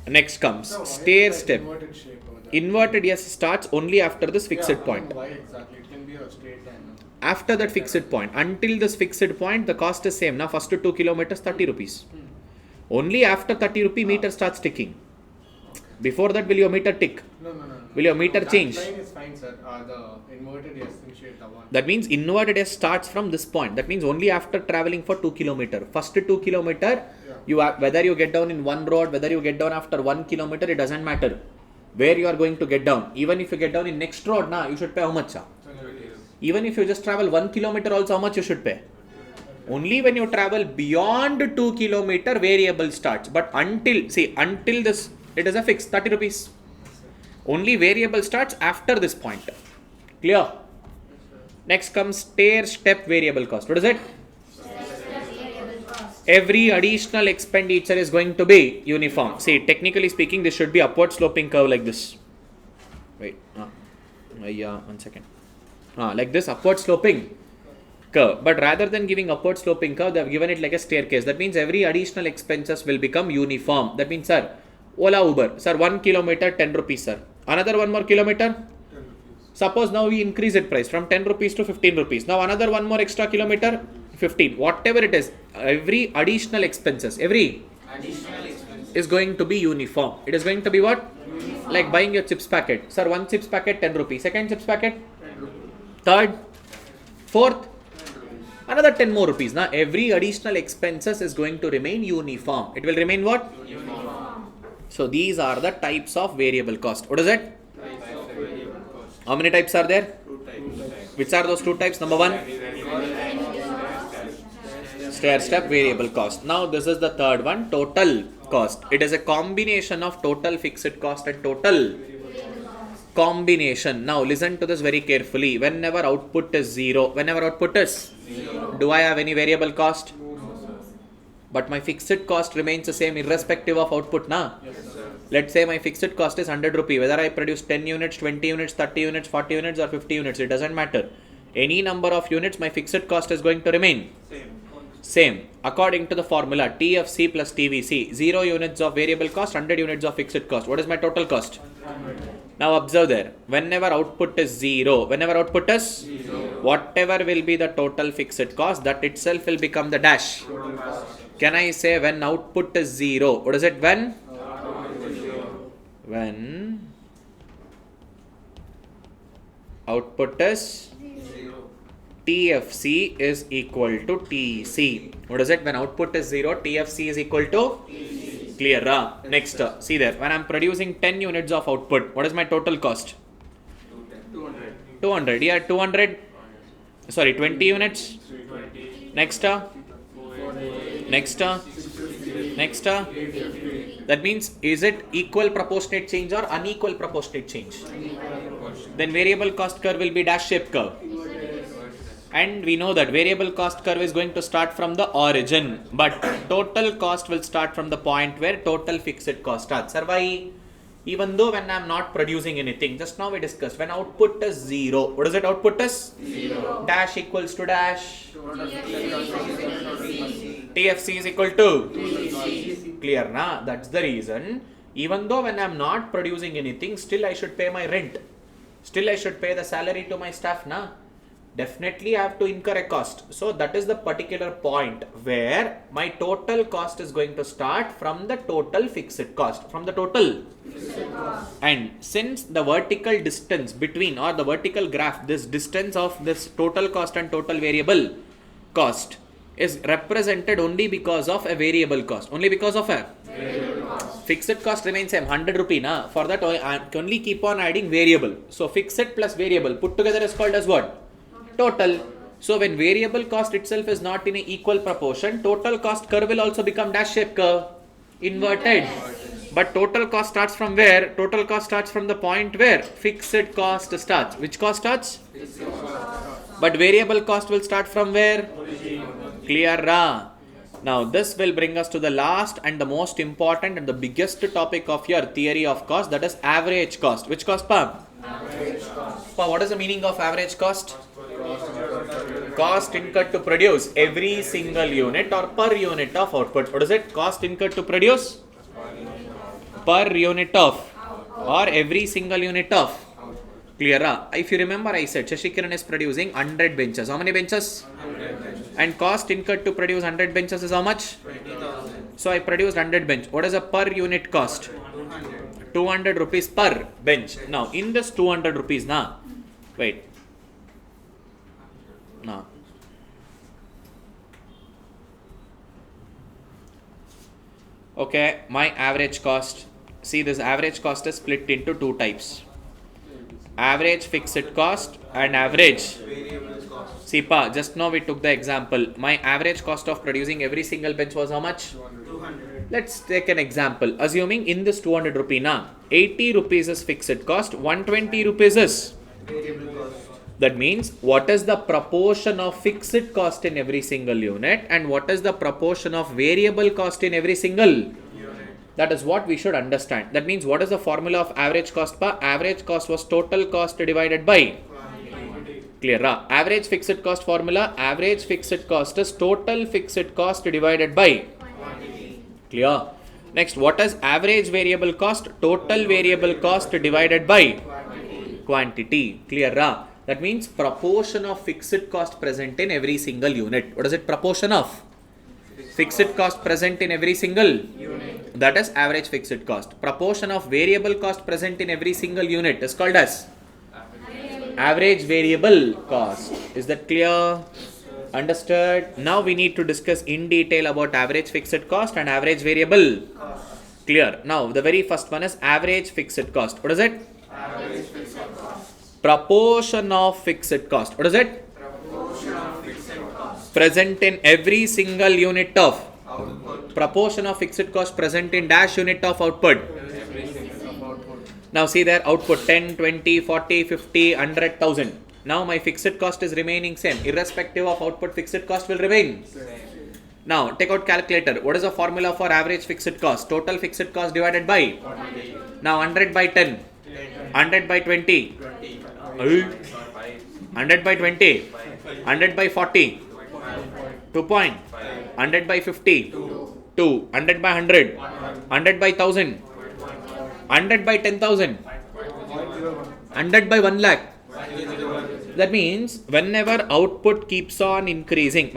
Next comes stair step. Inverted yes starts only after this fixed point. Why exactly? It can be a straight line. After that fixed point, until this fixed point, the cost is same. Now first 2 kilometers, 30 rupees. Only after 30 rupee meter starts ticking. Before that, will your meter tick? No. Will your meter change? That line is fine, sir. The inverted yes shade, the one. That means inverted yes starts from this point. That means only after traveling for 2 kilometer. First 2 kilometer, you have, whether you get down in one road, whether you get down after 1 kilometer, it doesn't matter. Where you are going to get down. Even if you get down in next road, you should pay how much? Even if you just travel 1 kilometer also, how much you should pay? Only when you travel beyond 2 kilometer, variable starts. But until this, it is a fixed 30 rupees. Only variable starts after this point. Clear? Next comes stair step variable cost. What is it? Every additional expenditure is going to be uniform. See, technically speaking, this should be upward sloping curve like this. Wait. 1 second. Like this upward sloping curve. But rather than giving upward sloping curve, they have given it like a staircase. That means every additional expenses will become uniform. That means, sir, Ola Uber. Sir, 1 kilometer, 10 rupees, sir. Another 1 more kilometer? 10 rupees. Suppose now we increase it price from 10 rupees to 15 rupees. Now another 1 more extra kilometer, 15. Whatever it is, every additional expenses is going to be uniform. It is going to be what? Uniform. Like buying your chips packet. Sir, 1 chips packet, 10 rupees. Second chips packet? 10 rupees. Third? Fourth? Another 10 more rupees. Now every additional expenses is going to remain uniform. It will remain what? Uniform. So these are the types of variable cost. What is it? How many types are there? 2 types. Which are those 2 types? Number 1? Stair step variable cost. Now this is the third one, total cost. It is a combination of total fixed cost and total combination. Now listen to this very carefully. Whenever output is 0, whenever output is 0, do I have any variable cost? But my fixed cost remains the same irrespective of output, na? Let's say my fixed cost is 100 rupee. Whether I produce 10 units, 20 units, 30 units, 40 units or 50 units, it doesn't matter. Any number of units, my fixed cost is going to remain same. According to the formula TFC plus TVC, 0 units of variable cost, 100 units of fixed cost. What is my total cost? 100. Now observe there. Whenever output is 0, whatever will be the total fixed cost, that itself will become the dash. Can I say when output is 0? What is it when? When output is 0, TFC is equal to TC. What is it? When output is 0, TFC is equal to TC. Clear? Next, see there. When I am producing 10 units of output, what is my total cost? 200. Yeah, 200. Sorry, 20 units. Next, next. That means, is it equal proportionate change or unequal proportionate change? Then variable cost curve will be dash shaped curve. And we know that variable cost curve is going to start from the origin, but total cost will start from the point where total fixed cost starts. Sir, why? Even though when I am not producing anything, just now we discussed, when output is 0, what is it? Output is 0. Dash equals to dash. TFC is equal to TC. Clear, na? That's the reason. Even though when I am not producing anything, still I should pay my rent. Still I should pay the salary to my staff, na? Definitely I have to incur a cost. So that is the particular point where my total cost is going to start from the total fixed cost. From the total. And since the vertical distance between, or the vertical graph, this distance of this total cost and total variable cost is represented only because of a variable cost. Only because of a variable cost. Fixed cost remains same, 100 rupee, na? For that I can only keep on adding variable. So fixed plus variable put together is called as what? Total. So when variable cost itself is not in an equal proportion, total cost curve will also become dash shaped curve. Inverted. But total cost starts from where? Total cost starts from the point where fixed cost starts. Which cost starts? But variable cost will start from where? Clear, ra? Now this will bring us to the last and the most important and the biggest topic of your theory of cost, that is average cost. Which cost, pa? Average cost. Pa, what is the meaning of average cost? Cost incurred to produce every single unit or per unit of output. What is it? Cost incurred to produce per unit of or every single unit of. Clear? If you remember, I said Shashikiran is producing 100 benches. How many benches? 100 benches. And cost incurred to produce 100 benches is how much? 20,000. So I produced 100 bench. What is a per unit cost? 200 rupees per bench. Now in this 200 rupees, na? Wait. Now, okay, my average cost. See, this average cost is split into two types. Average fixed cost and average variable cost. See, pa, just now we took the example. My average cost of producing every single bench was how much? 200. Let's take an example. Assuming in this 200 rupee, na, 80 rupees is fixed cost, 120 rupees is variable cost. That means what is the proportion of fixed cost in every single unit and what is the proportion of variable cost in every single unit. That is what we should understand. That means what is the formula of average cost? Pa? Average cost was total cost divided by quantity. Clear? Average fixed cost formula. Average fixed cost is total fixed cost divided by quantity. Clear? Next, what is average variable cost? Total variable cost divided by quantity. Clear? That means proportion of fixed cost present in every single unit. What is it? Proportion of fixed cost present in every single unit. That is average fixed cost. Proportion of variable cost present in every single unit is called as average variable cost. Is that clear? Understood? Now we need to discuss in detail about average fixed cost and average variable cost. Clear? Now the very first one is average fixed cost. What is it? Average fixed cost. Proportion of fixed cost. What is it? Proportion of fixed cost present in every single unit of output. Proportion of fixed cost present in dash unit of output. Now see there, output 10, 20, 40, 50, 100,000. Now my fixed cost is remaining same. Irrespective of output, fixed cost will remain. Now take out calculator. What is the formula for average fixed cost? Total fixed cost divided by? Now 100 by 10. 100 by 20. 100 by 20. 100 by 40. 2 point. 100 by 50. 2. 100 by 100. 100 by 1000. 100 by 10,000. 100 by 1 lakh. That means whenever output keeps on increasing,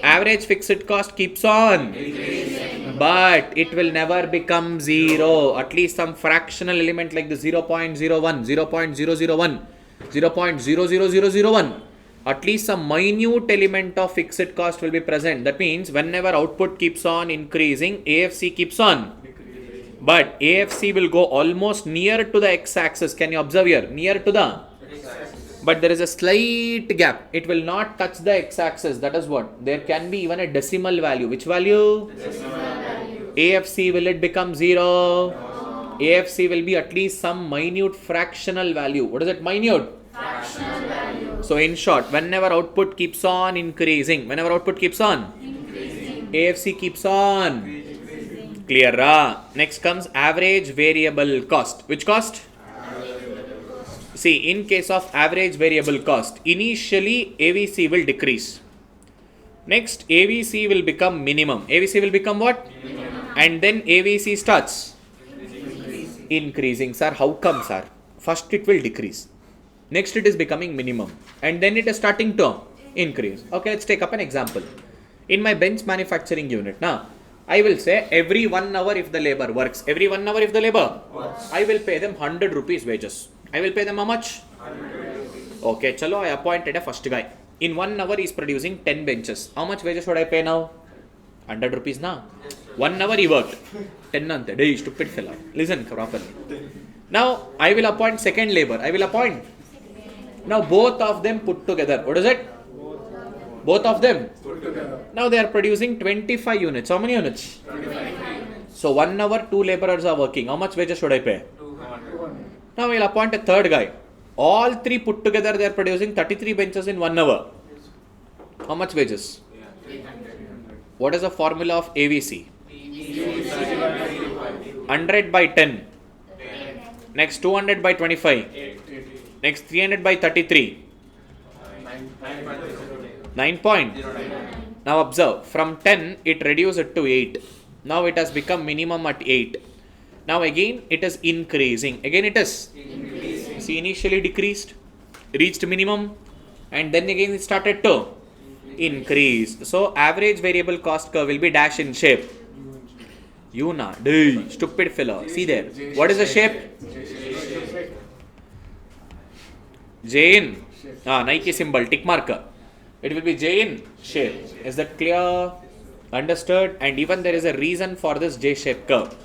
average fixed cost keeps on increasing. But it will never become zero. At least some fractional element like the 0.01, 0.001, 0.00001. At least some minute element of fixed cost will be present. That means whenever output keeps on increasing, AFC keeps on. But AFC will go almost near to the x-axis. Can you observe here? Near to the. But there is a slight gap. It will not touch the x-axis. That is what? There can be even a decimal value. Which value? Decimal value. AFC, will it become 0? No. AFC will be at least some minute fractional value. What is it? Minute? Fractional value. So in short, whenever output keeps on increasing, AFC keeps on. Clear? Next comes average variable cost. Which cost? See, in case of average variable cost, initially AVC will decrease. Next, AVC will become minimum. AVC will become what? Minimum. And then AVC starts increasing. Sir, how come, sir? First it will decrease. Next it is becoming minimum. And then it is starting to increase. Okay, let's take up an example. In my bench manufacturing unit, now, I will say every 1 hour if the labor works. I will pay them 100 rupees wages. I will pay them how much? 100. Okay, chalo, I appointed a first guy. In 1 hour he is producing 10 benches. How much wages should I pay now? 100 rupees now. 1 hour he worked. 10 nante. Hey, stupid fellow. Listen properly. Now I will appoint second labor. Now both of them put together. What is it? Both of them? Now they are producing 25 units. How many units? 25. So 1 hour 2 laborers are working. How much wages should I pay? 200. Now we will appoint a third guy. All three put together they are producing 33 benches in 1 hour. How much wages? 300. What is the formula of AVC? 100 by 10. Next 200 by 25. Next 300 by 33. 9 point. Now observe, from 10 it reduced to 8. Now it has become minimum at 8. Now again it is increasing. See, initially decreased, reached minimum, and then again it started to increase. So average variable cost curve will be dash in shape. You na, stupid fellow. See there. What is the shape? J in. Nike symbol, tick marker. It will be J in shape. Is that clear? Understood? And even there is a reason for this J shape curve.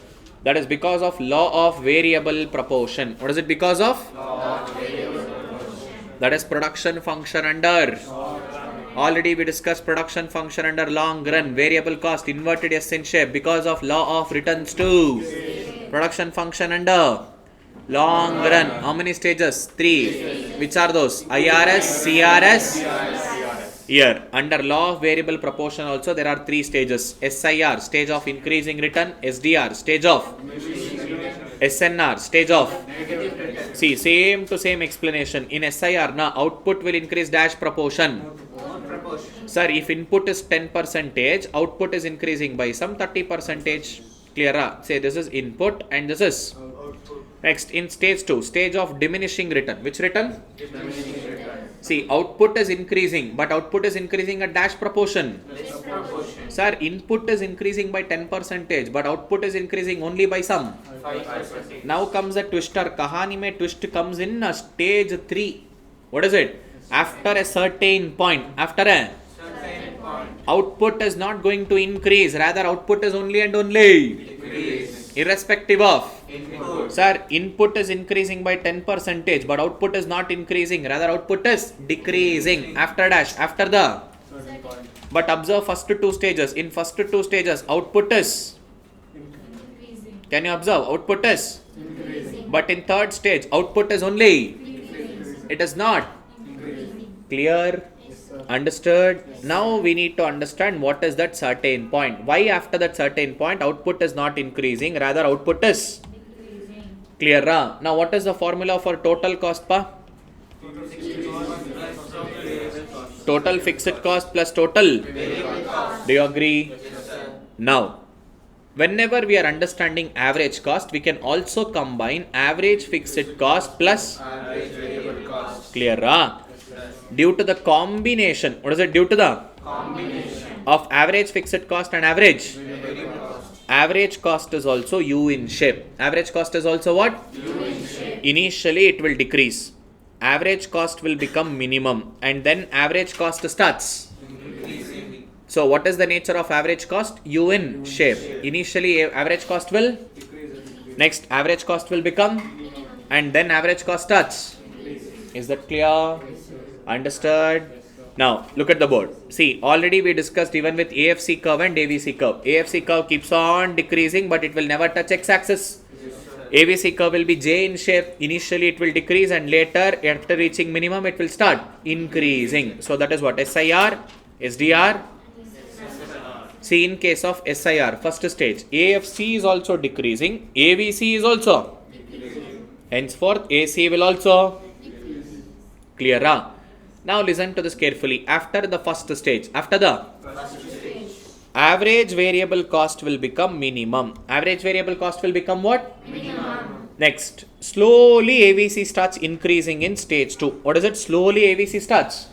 That is because of law of variable proportion. What is it because of? Law of variable proportion. That is production function under. Already we discussed production function under long run. Variable cost inverted S in shape because of law of returns to. Production function under long run. How many stages? 3. Which are those? IRS, CRS. Here, under law of variable proportion also there are 3 stages. SIR, stage of increasing return. SDR, stage of. SNR, stage of. See, same to same explanation. In SIR, now output will increase dash proportion. Sir, if input is 10%, output is increasing by some 30%. Clear? Say this is input and this is. Next, in stage 2, stage of diminishing return. Which return? Diminishing return. See, output is increasing, but output is increasing at dash proportion. Sir, input is increasing by 10%, but output is increasing only by some. 5%. Now comes the twister. Kahani mein twist comes in stage 3. What is it? After a certain point. Output is not going to increase. Rather, output is only and only. Decrease. Irrespective of. Input. Sir, input is increasing by 10%, but output is not increasing. Rather, output is decreasing. After dash. After the. But observe first 2 stages. In first 2 stages, output is. Can you observe? Output is. Increasing. But in third stage, output is only. It is not. Clear? Yes, sir. Understood? Now we need to understand what is that certain point. Why after that certain point output is not increasing, rather output is clear. Now what is the formula for total cost pa? Total fixed cost plus total. Do you agree? Now, whenever we are understanding average cost, we can also combine average fixed cost plus clear. Due to the combination, what is it? Due to the Combination. of average fixed cost and average. Average cost is also U in shape. Average cost is also what? U in shape. Initially it will decrease. Average cost will become minimum and then average cost starts. So what is the nature of average cost? U in shape. Initially average cost will, next average cost will become, and then average cost starts. Is that clear? Understood? Now look at the board. See, already we discussed even with AFC curve and AVC curve. AFC curve keeps on decreasing but it will never touch x-axis. AVC curve will be J in shape. Initially it will decrease and later after reaching minimum it will start increasing. So that is what? SIR, SDR. See, in case of SIR, first stage, AFC is also decreasing, AVC is also. Henceforth, AC will also. Clear? Now listen to this carefully. After the first stage, after the average variable cost will become minimum. Average variable cost will become what? Minimum. Next, slowly AVC starts increasing in stage 2. What is it? Slowly AVC starts.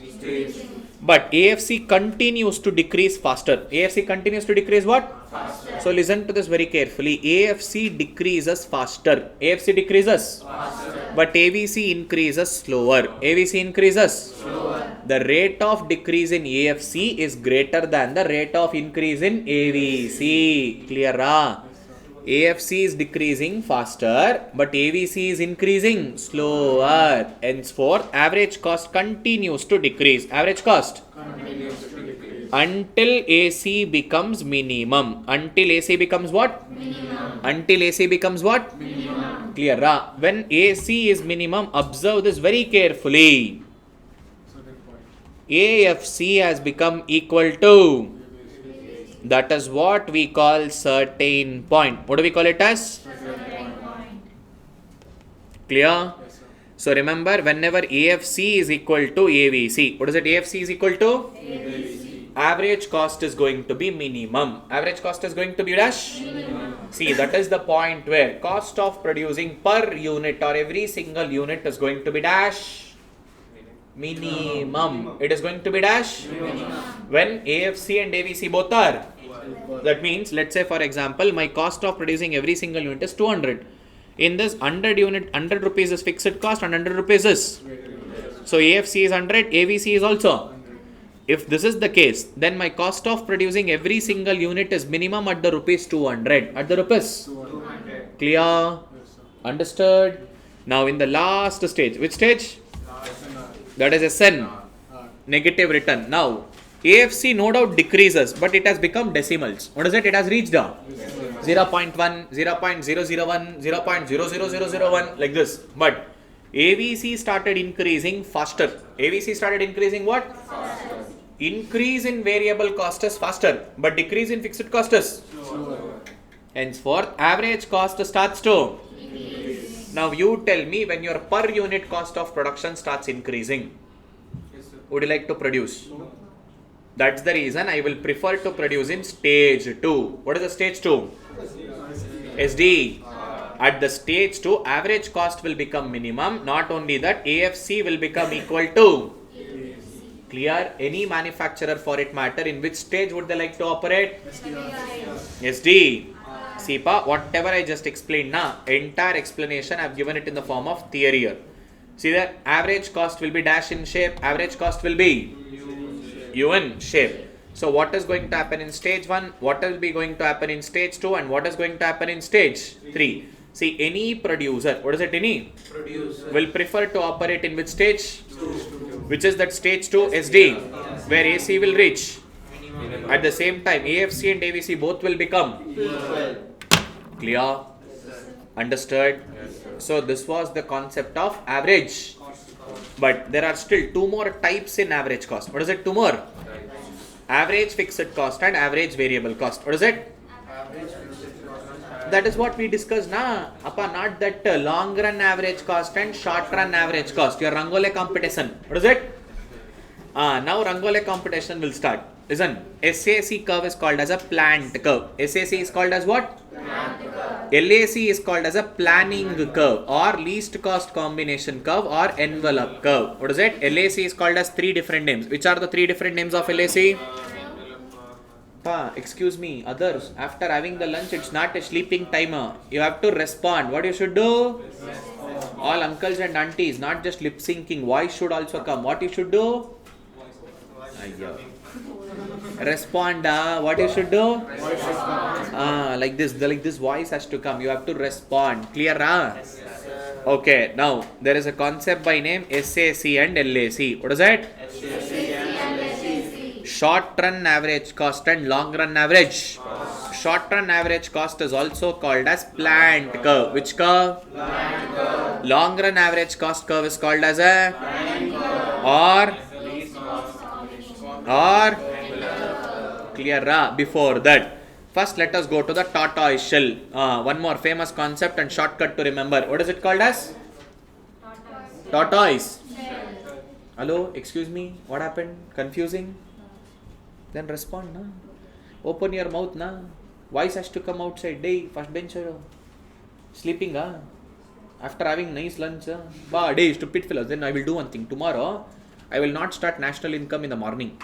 But AFC continues to decrease faster. AFC continues to decrease what? Faster. So listen to this very carefully. AFC decreases faster. AFC decreases. Faster. But AVC increases slower. AVC increases. Slower. The rate of decrease in AFC is greater than the rate of increase in AVC. Clear? AFC is decreasing faster, but AVC is increasing slower. Henceforth, average cost continues to decrease. Average cost until AC becomes minimum. Until AC becomes what? Minimum. Until AC becomes what? Minimum. Clear? When AC is minimum, observe this very carefully. Certain point. AFC has become equal to. That is what we call certain point. What do we call it as? Clear? Yes, sir. So remember, whenever AFC is equal to AVC, what is it? AFC is equal to? Average cost is going to be minimum. Average cost is going to be dash? See, that is the point where cost of producing per unit or every single unit is going to be dash? Minimum. It is going to be dash? When AFC and AVC both are. That means, let's say for example, my cost of producing every single unit is 200. In this 100 unit, 100 rupees is fixed cost and 100 rupees is. So AFC is 100, AVC is also. If this is the case, then my cost of producing every single unit is minimum at the rupees 200. At the rupees. 200. Clear? Yes, sir. Understood? Now in the last stage, which stage? That is SN. Negative return. Now, AFC no doubt decreases, but it has become decimals. What is it? It has reached a 0.1, 0.001, 0.00001 like this. But AVC started increasing faster. AVC started increasing what? Faster. Increase in variable cost is faster, but decrease in fixed cost is slower. Henceforth, average cost starts to increase. Now you tell me, when your per unit cost of production starts increasing, would you like to produce? That's the reason I will prefer to produce in stage 2. What is the stage 2? SD. At the stage 2, average cost will become minimum. Not only that, AFC will become equal to. Clear? Any manufacturer for it matter, in which stage would they like to operate? SD. SIPA, whatever I just explained now, entire explanation I have given it in the form of theory here. See that average cost will be dash in shape, average cost will be U in shape. So what is going to happen in stage 1, what will be going to happen in stage 2, and what is going to happen in stage 3. See, any producer, what is it, any? Producer will prefer to operate in which stage? Which is that stage 2 SD, where AC will reach. At the same time, AFC and AVC both will become. Clear? Understood? So this was the concept of average. But there are still two more types in average cost. What is it? Two more? Average fixed cost and average variable cost. What is it? That is what we discussed now. Appa, not that long run average cost and short run average cost. Your Rangole competition. What is it? Now Rangole competition will start. Listen, SAC curve is called as a plant curve. SAC is called as what? Plant curve. LAC is called as a planning curve or least cost combination curve or envelope curve. What is it? LAC is called as three different names. Which are the three different names of LAC? Excuse me, others, after having the lunch, it's not a sleeping timer. You have to respond. What you should do? All uncles and aunties, not just lip syncing. Voice should also come. What you should do? Respond. What you should do? Like this voice has to come. You have to respond. Clear? Okay. Now there is a concept by name SAC and LAC. What is it? Short run average cost and long run average. Short run average cost is also called as plant curve. Which curve? Plant curve. Long run average cost curve is called as a or clear? Before that, first let us go to the tortoise shell. One more famous concept and shortcut to remember. What is it called as? Tortoise. Hello, excuse me, what happened? Confusing? Then respond, na. Open your mouth, na. Voice has to come outside. Day, first bench. Sleeping, after having nice lunch. Day, stupid fellows. Then I will do one thing. Tomorrow, I will not start national income in the morning.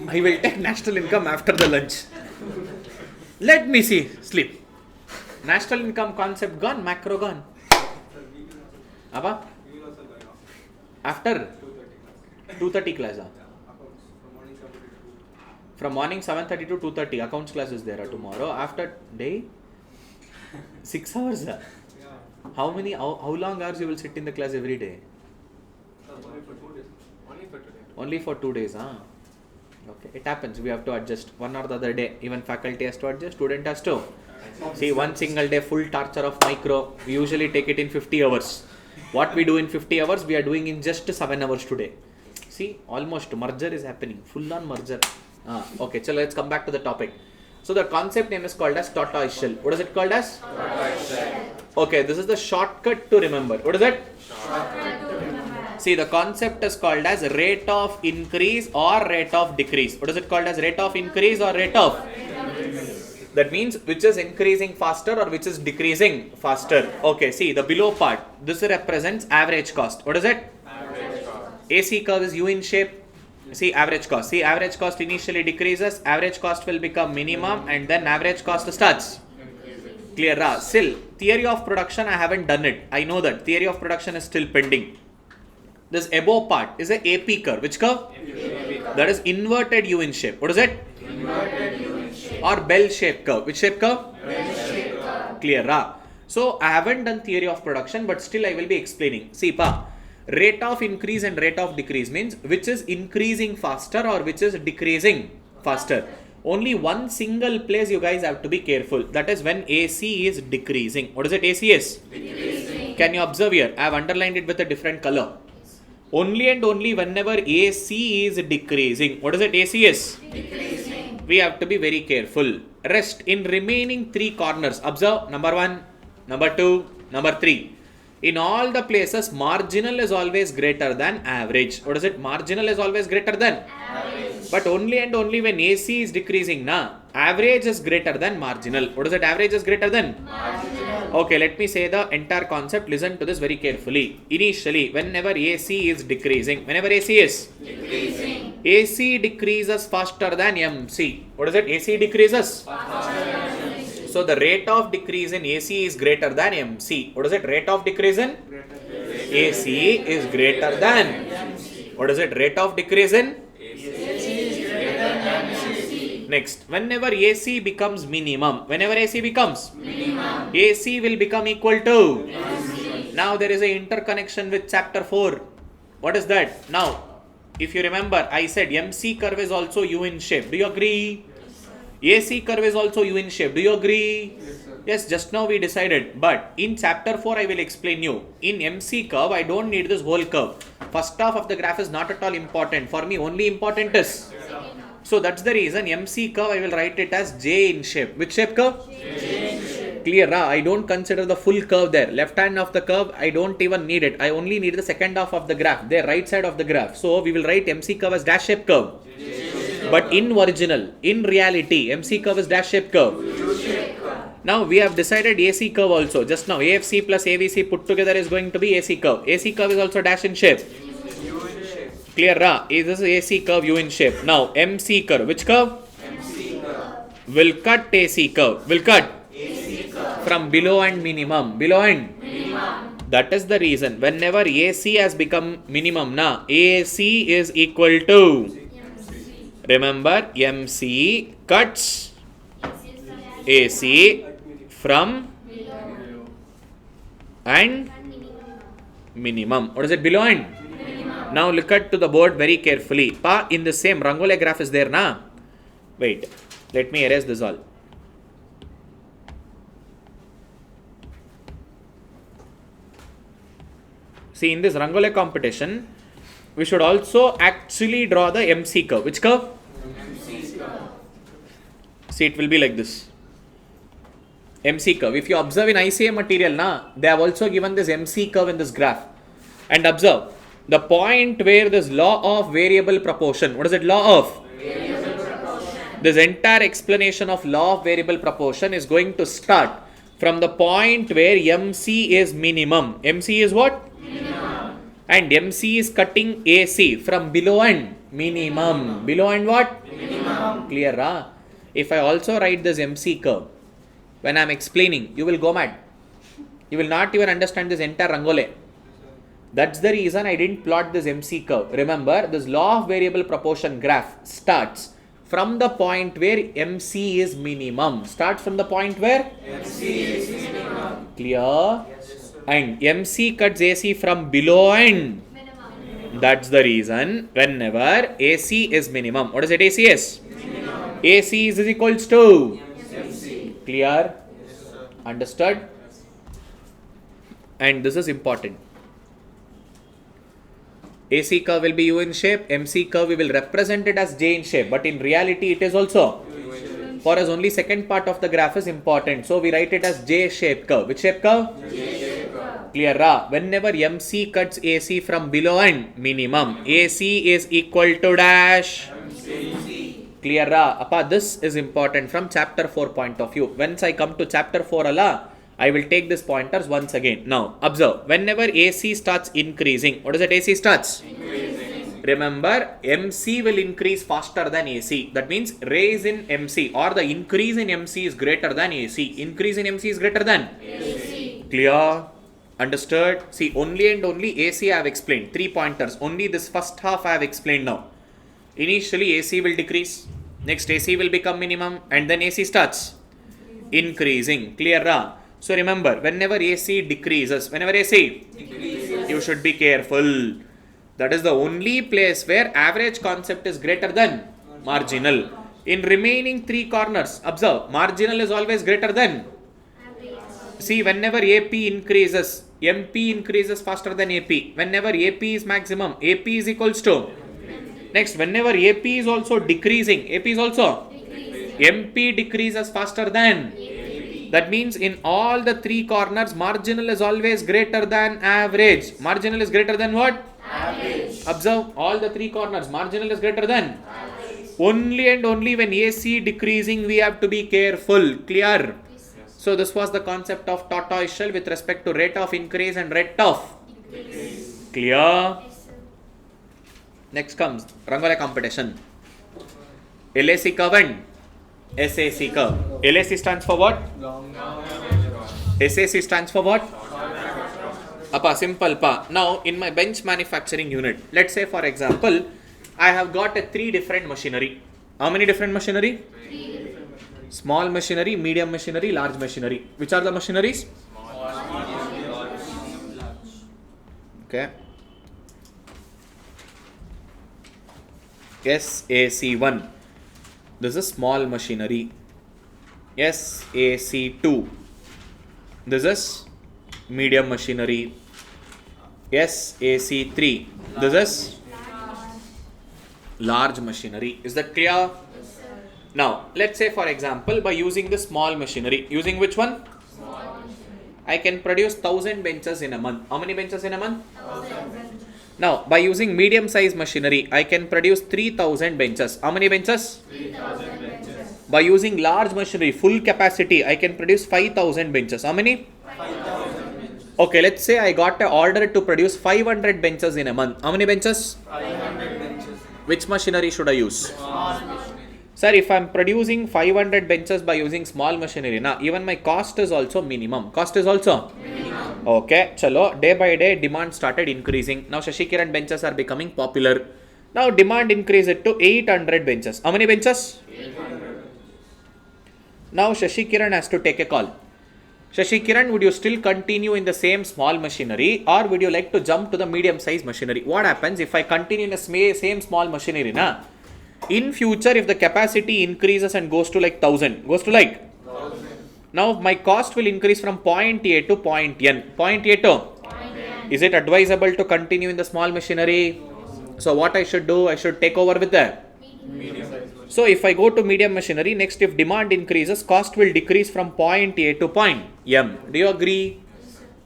I will take national income after the lunch. Let me see. Sleep. National income concept gone, macro gone. Abba? After 2:30 class. From morning 7:30 to 2:30 accounts class is there tomorrow. After day 6 hours. How long hours you will sit in the class every day? Only for 2 days. Okay, it happens. We have to adjust one or the other day. Even faculty has to adjust, student has to. See, one single day full torture of micro. We usually take it in 50 hours. What we do in 50 hours, we are doing in just 7 hours today. See, almost merger is happening. Full on merger. Okay, so let's come back to the topic. So the concept name is called as tortoise shell. What is it called as? Tortoise shell. Okay, this is the shortcut to remember. What is it? Shortcut to remember. See, the concept is called as rate of increase or rate of decrease. What is it called as? Rate of increase or rate of? That means which is increasing faster or which is decreasing faster. Okay, see the below part. This represents average cost. What is it? Average cost. AC curve is U in shape. See average cost. See average cost initially decreases. Average cost will become minimum and then average cost starts. Clear? Still, theory of production I haven't done it. I know that. Theory of production is still pending. This above part is a AP curve. Which curve? AP. That is inverted U in shape. What is it? Inverted U in shape. Or bell shape curve. Which shape curve? Bell shape curve. Clear? So I haven't done theory of production, but still I will be explaining. See, rate of increase and rate of decrease means which is increasing faster or which is decreasing faster. Only one single place you guys have to be careful. That is when AC is decreasing. What is it? AC is? Decreasing. Can you observe here? I have underlined it with a different color. Only and only whenever AC is decreasing. What is it? AC is? Decreasing. We have to be very careful. Rest in remaining three corners. Observe number 1, number 2, number 3. In all the places, marginal is always greater than average. What is it? Marginal is always greater than? Average. But only and only when AC is decreasing, average is greater than marginal. What is it? Average is greater than? Marginal. Okay, let me say the entire concept. Listen to this very carefully. Initially, whenever AC is decreasing, whenever AC is? Decreasing. AC decreases faster than MC. What is it? AC decreases? Faster than MC. So the rate of decrease in AC is greater than MC. What is it? Rate of decrease in? AC is greater than? MC. What is it? Rate of decrease in? AC is greater than MC. Next, whenever AC becomes minimum, whenever AC becomes minimum, AC will become equal to MC. Now there is an interconnection with chapter 4. What is that? Now, if you remember, I said MC curve is also U in shape. Do you agree? AC curve is also U in shape. Do you agree? Yes, sir. Yes, just now we decided. But in chapter 4, I will explain you. In MC curve, I don't need this whole curve. First half of the graph is not at all important. For me, only important is. So that's the reason MC curve, I will write it as J in shape. Which shape curve? J in shape. Clear, I don't consider the full curve there. Left hand of the curve, I don't even need it. I only need the second half of the graph, the right side of the graph. So we will write MC curve as dash shape curve. But in original, in reality, MC curve is dash shape curve. Now we have decided AC curve also. Just now AFC plus AVC put together is going to be AC curve. AC curve is also dash in shape. Clear, this is AC curve U in shape. Now MC curve, which curve? MC curve. Will cut AC curve. Will cut AC curve. from below and minimum. Below and Minimum. that is the reason. Whenever AC has become minimum, na AC is equal to. Remember, MC cuts AC from Below. and minimum. What is it? Below and? Now look at to the board very carefully. Pa, in the same Rangole graph is there, na? Wait, let me erase this all. See, in this Rangole competition, we should also actually draw the MC curve. Which curve? MC curve. See, it will be like this. MC curve. If you observe in ICA material, they have also given this MC curve in this graph. And observe, the point where this law of variable proportion, what is it? Law of? Variable proportion. This entire explanation of law of variable proportion is going to start from the point where MC is minimum. MC is what? Minimum. And MC is cutting AC from below and minimum. Below and what? Minimum. Clear, If I also write this MC curve, when I am explaining, you will go mad. You will not even understand this entire Rangole. That's the reason I didn't plot this MC curve. Remember, this law of variable proportion graph starts from the point where MC is minimum. Starts from the point where? MC is minimum. Clear? And MC cuts AC from below and that's the reason whenever AC is minimum. What is it? AC is? Minimum. AC is equals to? MC. Clear? Yes, sir. Understood? And this is important. AC curve will be U in shape. MC curve we will represent it as J in shape. But in reality it is also. For us only second part of the graph is important. So we write it as J shape curve. Which shape curve? Clear, Whenever MC cuts AC from below and minimum, AC is equal to dash. Clear, Appa, this is important from chapter 4 point of view. Once I come to chapter 4, I will take these pointers once again. Now, observe. Whenever AC starts increasing, what is it? AC starts? Increasing. Remember, MC will increase faster than AC. That means raise in MC or the increase in MC is greater than AC. Increase in MC is greater than? AC. Clear? Understood? See, only and only AC I have explained. 3 pointers. Only this first half I have explained now. Initially AC will decrease. Next AC will become minimum. And then AC starts increasing. Clear? So remember, whenever AC decreases, you should be careful. That is the only place where average concept is greater than marginal. In remaining 3 corners, observe, marginal is always greater than. See, whenever AP increases, MP increases faster than AP. Whenever AP is maximum, AP is equals to. Next, whenever AP is also decreasing, AP is also. MP decreases faster than. That means in all the 3 corners, marginal is always greater than average. Marginal is greater than what? Average. Observe all the 3 corners, marginal is greater than. Only and only when AC decreasing, we have to be careful. Clear? So this was the concept of tortoise shell with respect to rate of increase and rate of decrease. Clear? Next comes Rangole competition. LAC curve and SAC curve. LAC stands for what? Long. SAC stands for what? Appa, simple pa. Now in my bench manufacturing unit, let's say for example, I have got a 3 different machinery. How many different machinery? 3. Small machinery, medium machinery, large machinery. Which are the machineries? Okay. SAC1. This is small machinery. SAC2. This is medium machinery. SAC3. This is large machinery. Is that clear? Yes, sir. Now, let's say for example, by using the small machinery, using which one? Small machinery. I can produce 1000 benches in a month. How many benches in a month? 1000. Now, by using medium size machinery, I can produce 3000 benches. How many benches? 3000 benches. By using large machinery, full capacity, I can produce 5000 benches. How many? 5000 benches. Okay, let's say I got an order to produce 500 benches in a month. How many benches? 500 benches. Which machinery should I use? Small machinery. Sir, if I'm producing 500 benches by using small machinery, now even my cost is also minimum. Cost is also? Minimum. Okay, chalo, day by day demand started increasing. Now Shashikiran benches are becoming popular. Now demand increased it to 800 benches. How many benches? 800. Now Shashikiran has to take a call. Shashikiran, would you still continue in the same small machinery or would you like to jump to the medium size machinery? What happens if I continue in the same small machinery? Na? In future, if the capacity increases and goes to like 1000, goes to like 1000. now my cost will increase from point A to point N. Point A to? Point N. Is it advisable to continue in the small machinery? So what I should do? I should take over with the. Medium. So if I go to medium machinery, next if demand increases, cost will decrease from point A to point M. Do you agree?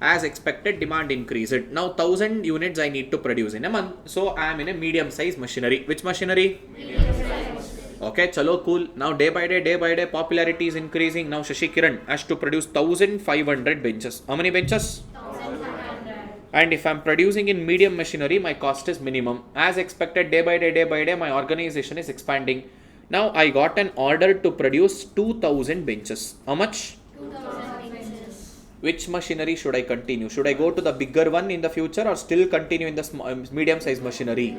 As expected, demand increased. Now 1000 units I need to produce in a month. So I am in a medium size machinery. Which machinery? Medium size. Okay, chalo, cool. Now day by day, popularity is increasing. Now Shashikiran has to produce 1500 benches. How many benches? 1500. And if I'm producing in medium machinery, my cost is minimum. As expected, day by day, my organization is expanding. Now I got an order to produce 2000 benches. How much? 2000 benches. Which machinery should I continue? Should I go to the bigger one in the future or still continue in the medium size machinery?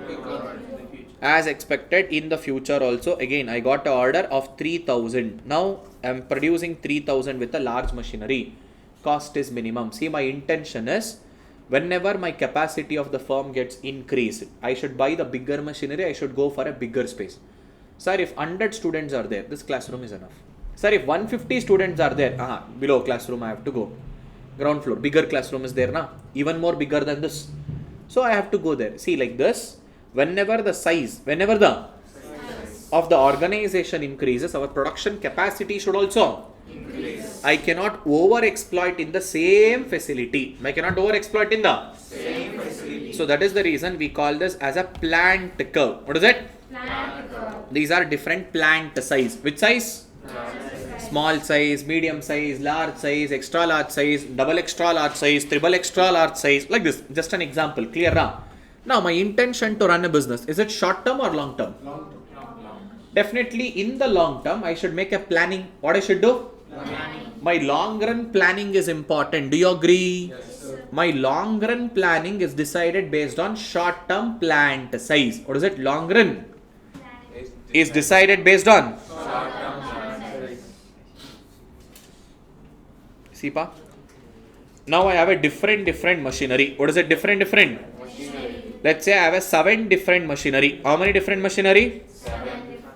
As expected, in the future also, again, I got an order of 3000. Now I'm producing 3000 with a large machinery. Cost is minimum. See, my intention is whenever my capacity of the firm gets increased, I should buy the bigger machinery. I should go for a bigger space. Sir, if 100 students are there, this classroom is enough. Sir, if 150 students are there, below classroom I have to go. Ground floor, bigger classroom is there, na? Even more bigger than this. So I have to go there. See, like this, whenever the size of the organization increases, our production capacity should also Increase. I cannot over exploit in the same facility. I cannot over exploit in the Same facility. So that is the reason we call this as a plant curve. What is it? Plant curve. These are different plant size. Which size? Small size, medium size, large size, extra large size, double extra large size, triple extra large size. Like this. Just an example. Clear? Now my intention to run a business, is it short term or long term? Long term. Definitely in the long term, I should make a planning. What I should do? Planning. My long run planning is important. Do you agree? Yes, sir. My long run planning is decided based on short term plant size. What is it? Long run is decided based on. Short-term plan. See, pa? Now I have a different machinery. What is it? Different? Machinery. Let's say I have a 7 different machinery. How many different machinery? 7.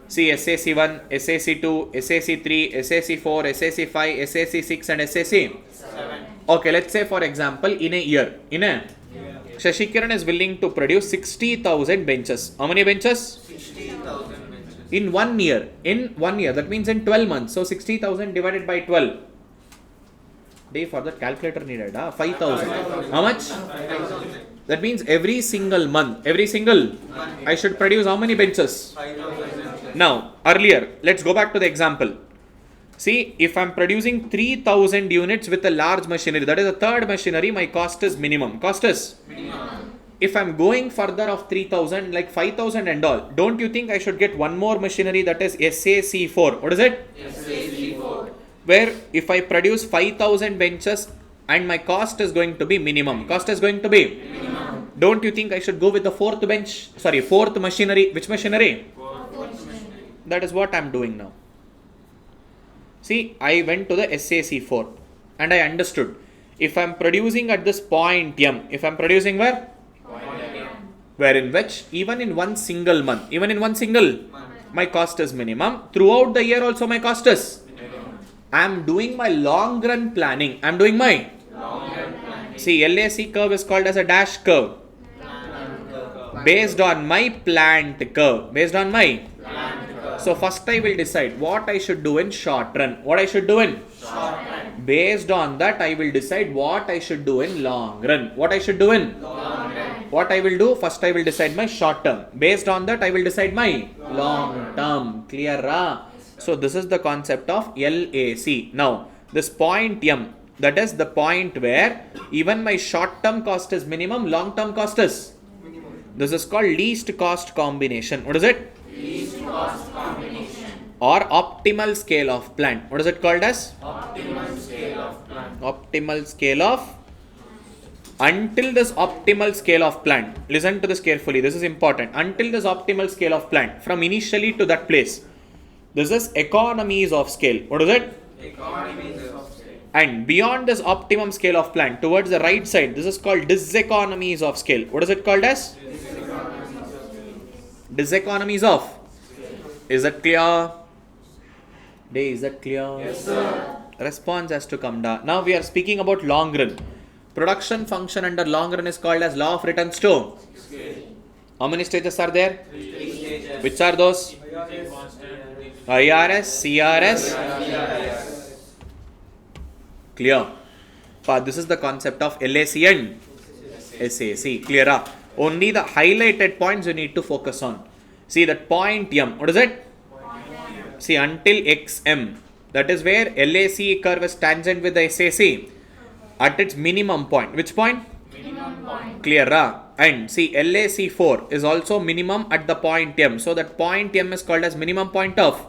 See, SAC1, SAC2, SAC3, SAC4, SAC5, SAC6 and SAC. 7. Okay, let's say for example, in a year, Shashikiran is willing to produce 60,000 benches. How many benches? 60,000 benches. In 1 year. In 1 year, that means in 12 months. So 60,000 divided by 12. Day for that calculator needed, 5,000. How much? 5,000. That means every single month, I should produce how many benches? 5,000. Now, earlier, let's go back to the example. See, if I'm producing 3,000 units with a large machinery, that is a third machinery, my cost is minimum. Cost is? Minimum. If I'm going further of 3,000, like 5,000 and all, don't you think I should get one more machinery, that is SAC4? What is it? SAC4. Where if I produce 5,000 benches and my cost is going to be minimum. Cost is going to be? Minimum. Don't you think I should go with the fourth machinery? Which machinery? That is what I'm doing now. See, I went to the SAC4 and I understood. If I'm producing at this point M, if I'm producing where? Where in which, even in one single month, My cost is minimum. Throughout the year also my cost is. I am doing my long run planning. I am doing my see, LAC curve is called as a dash curve. Based on my planned curve. Based on my. So first I will decide what I should do in short run. What I should do in. Based on that I will decide what I should do in long run. What I should do in. What I will do, first I will decide my short term. Based on that I will decide my long term. Clear? So this is the concept of LAC. Now this point M, that is the point where even my short term cost is minimum, long term cost is. This is called least cost combination. What is it? Least cost combination. Or optimal scale of plant. What is it called as? Optimal scale of plant. Optimal scale of. Until this optimal scale of plant, listen to this carefully, this is important. Until this optimal scale of plant, from initially to that place, this is economies of scale. What is it? Economies of scale. And beyond this optimum scale of plant, towards the right side, this is called diseconomies of scale. What is it called as? Diseconomies of. Is that clear? Is that clear? Yes, sir. Response has to come down. Now we are speaking about long run. Production function under long run is called as law of returns to. How many stages are there? 3 stages. Which are those? IRS, CRS. Clear? This is the concept of LAC and SAC. Clear? Only the highlighted points you need to focus on. See that point M. What is it? See, until XM. That is where LAC curve is tangent with the SAC. At its minimum point. Which point? Minimum point. Clear? And see, LAC4 is also minimum at the point M. So that point M is called as minimum point of.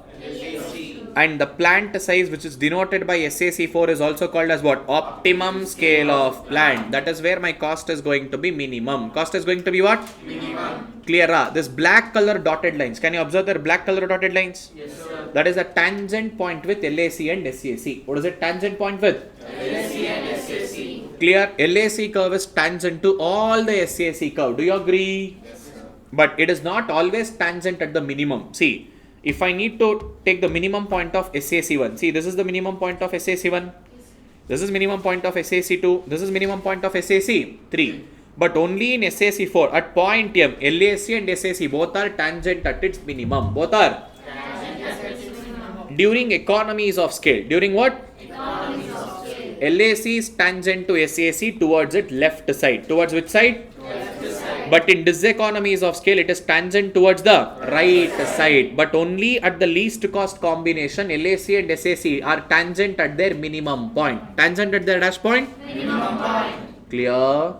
And the plant size which is denoted by SAC4 is also called as what? Optimum scale of plant. That is where my cost is going to be minimum. Cost is going to be what? Minimum. Clear? This black color dotted lines. Can you observe the black color dotted lines? Yes, sir. That is a tangent point with LAC and SAC. What is it tangent point with? LAC and SAC. Clear? LAC curve is tangent to all the SAC curve. Do you agree? Yes, sir. But it is not always tangent at the minimum. See, if I need to take the minimum point of SAC1, see, this is the minimum point of SAC1. This is minimum point of SAC2. This is minimum point of SAC3. But only in SAC4, at point M, LAC and SAC both are tangent at its minimum. Both are during economies of scale. During what? Economies of scale. LAC is tangent to SAC towards its left side. Towards which side? Left side. But in diseconomies of scale, it is tangent towards the right side. But only at the least cost combination, LAC and SAC are tangent at their minimum point. Tangent at their dash point? Minimum point. Clear?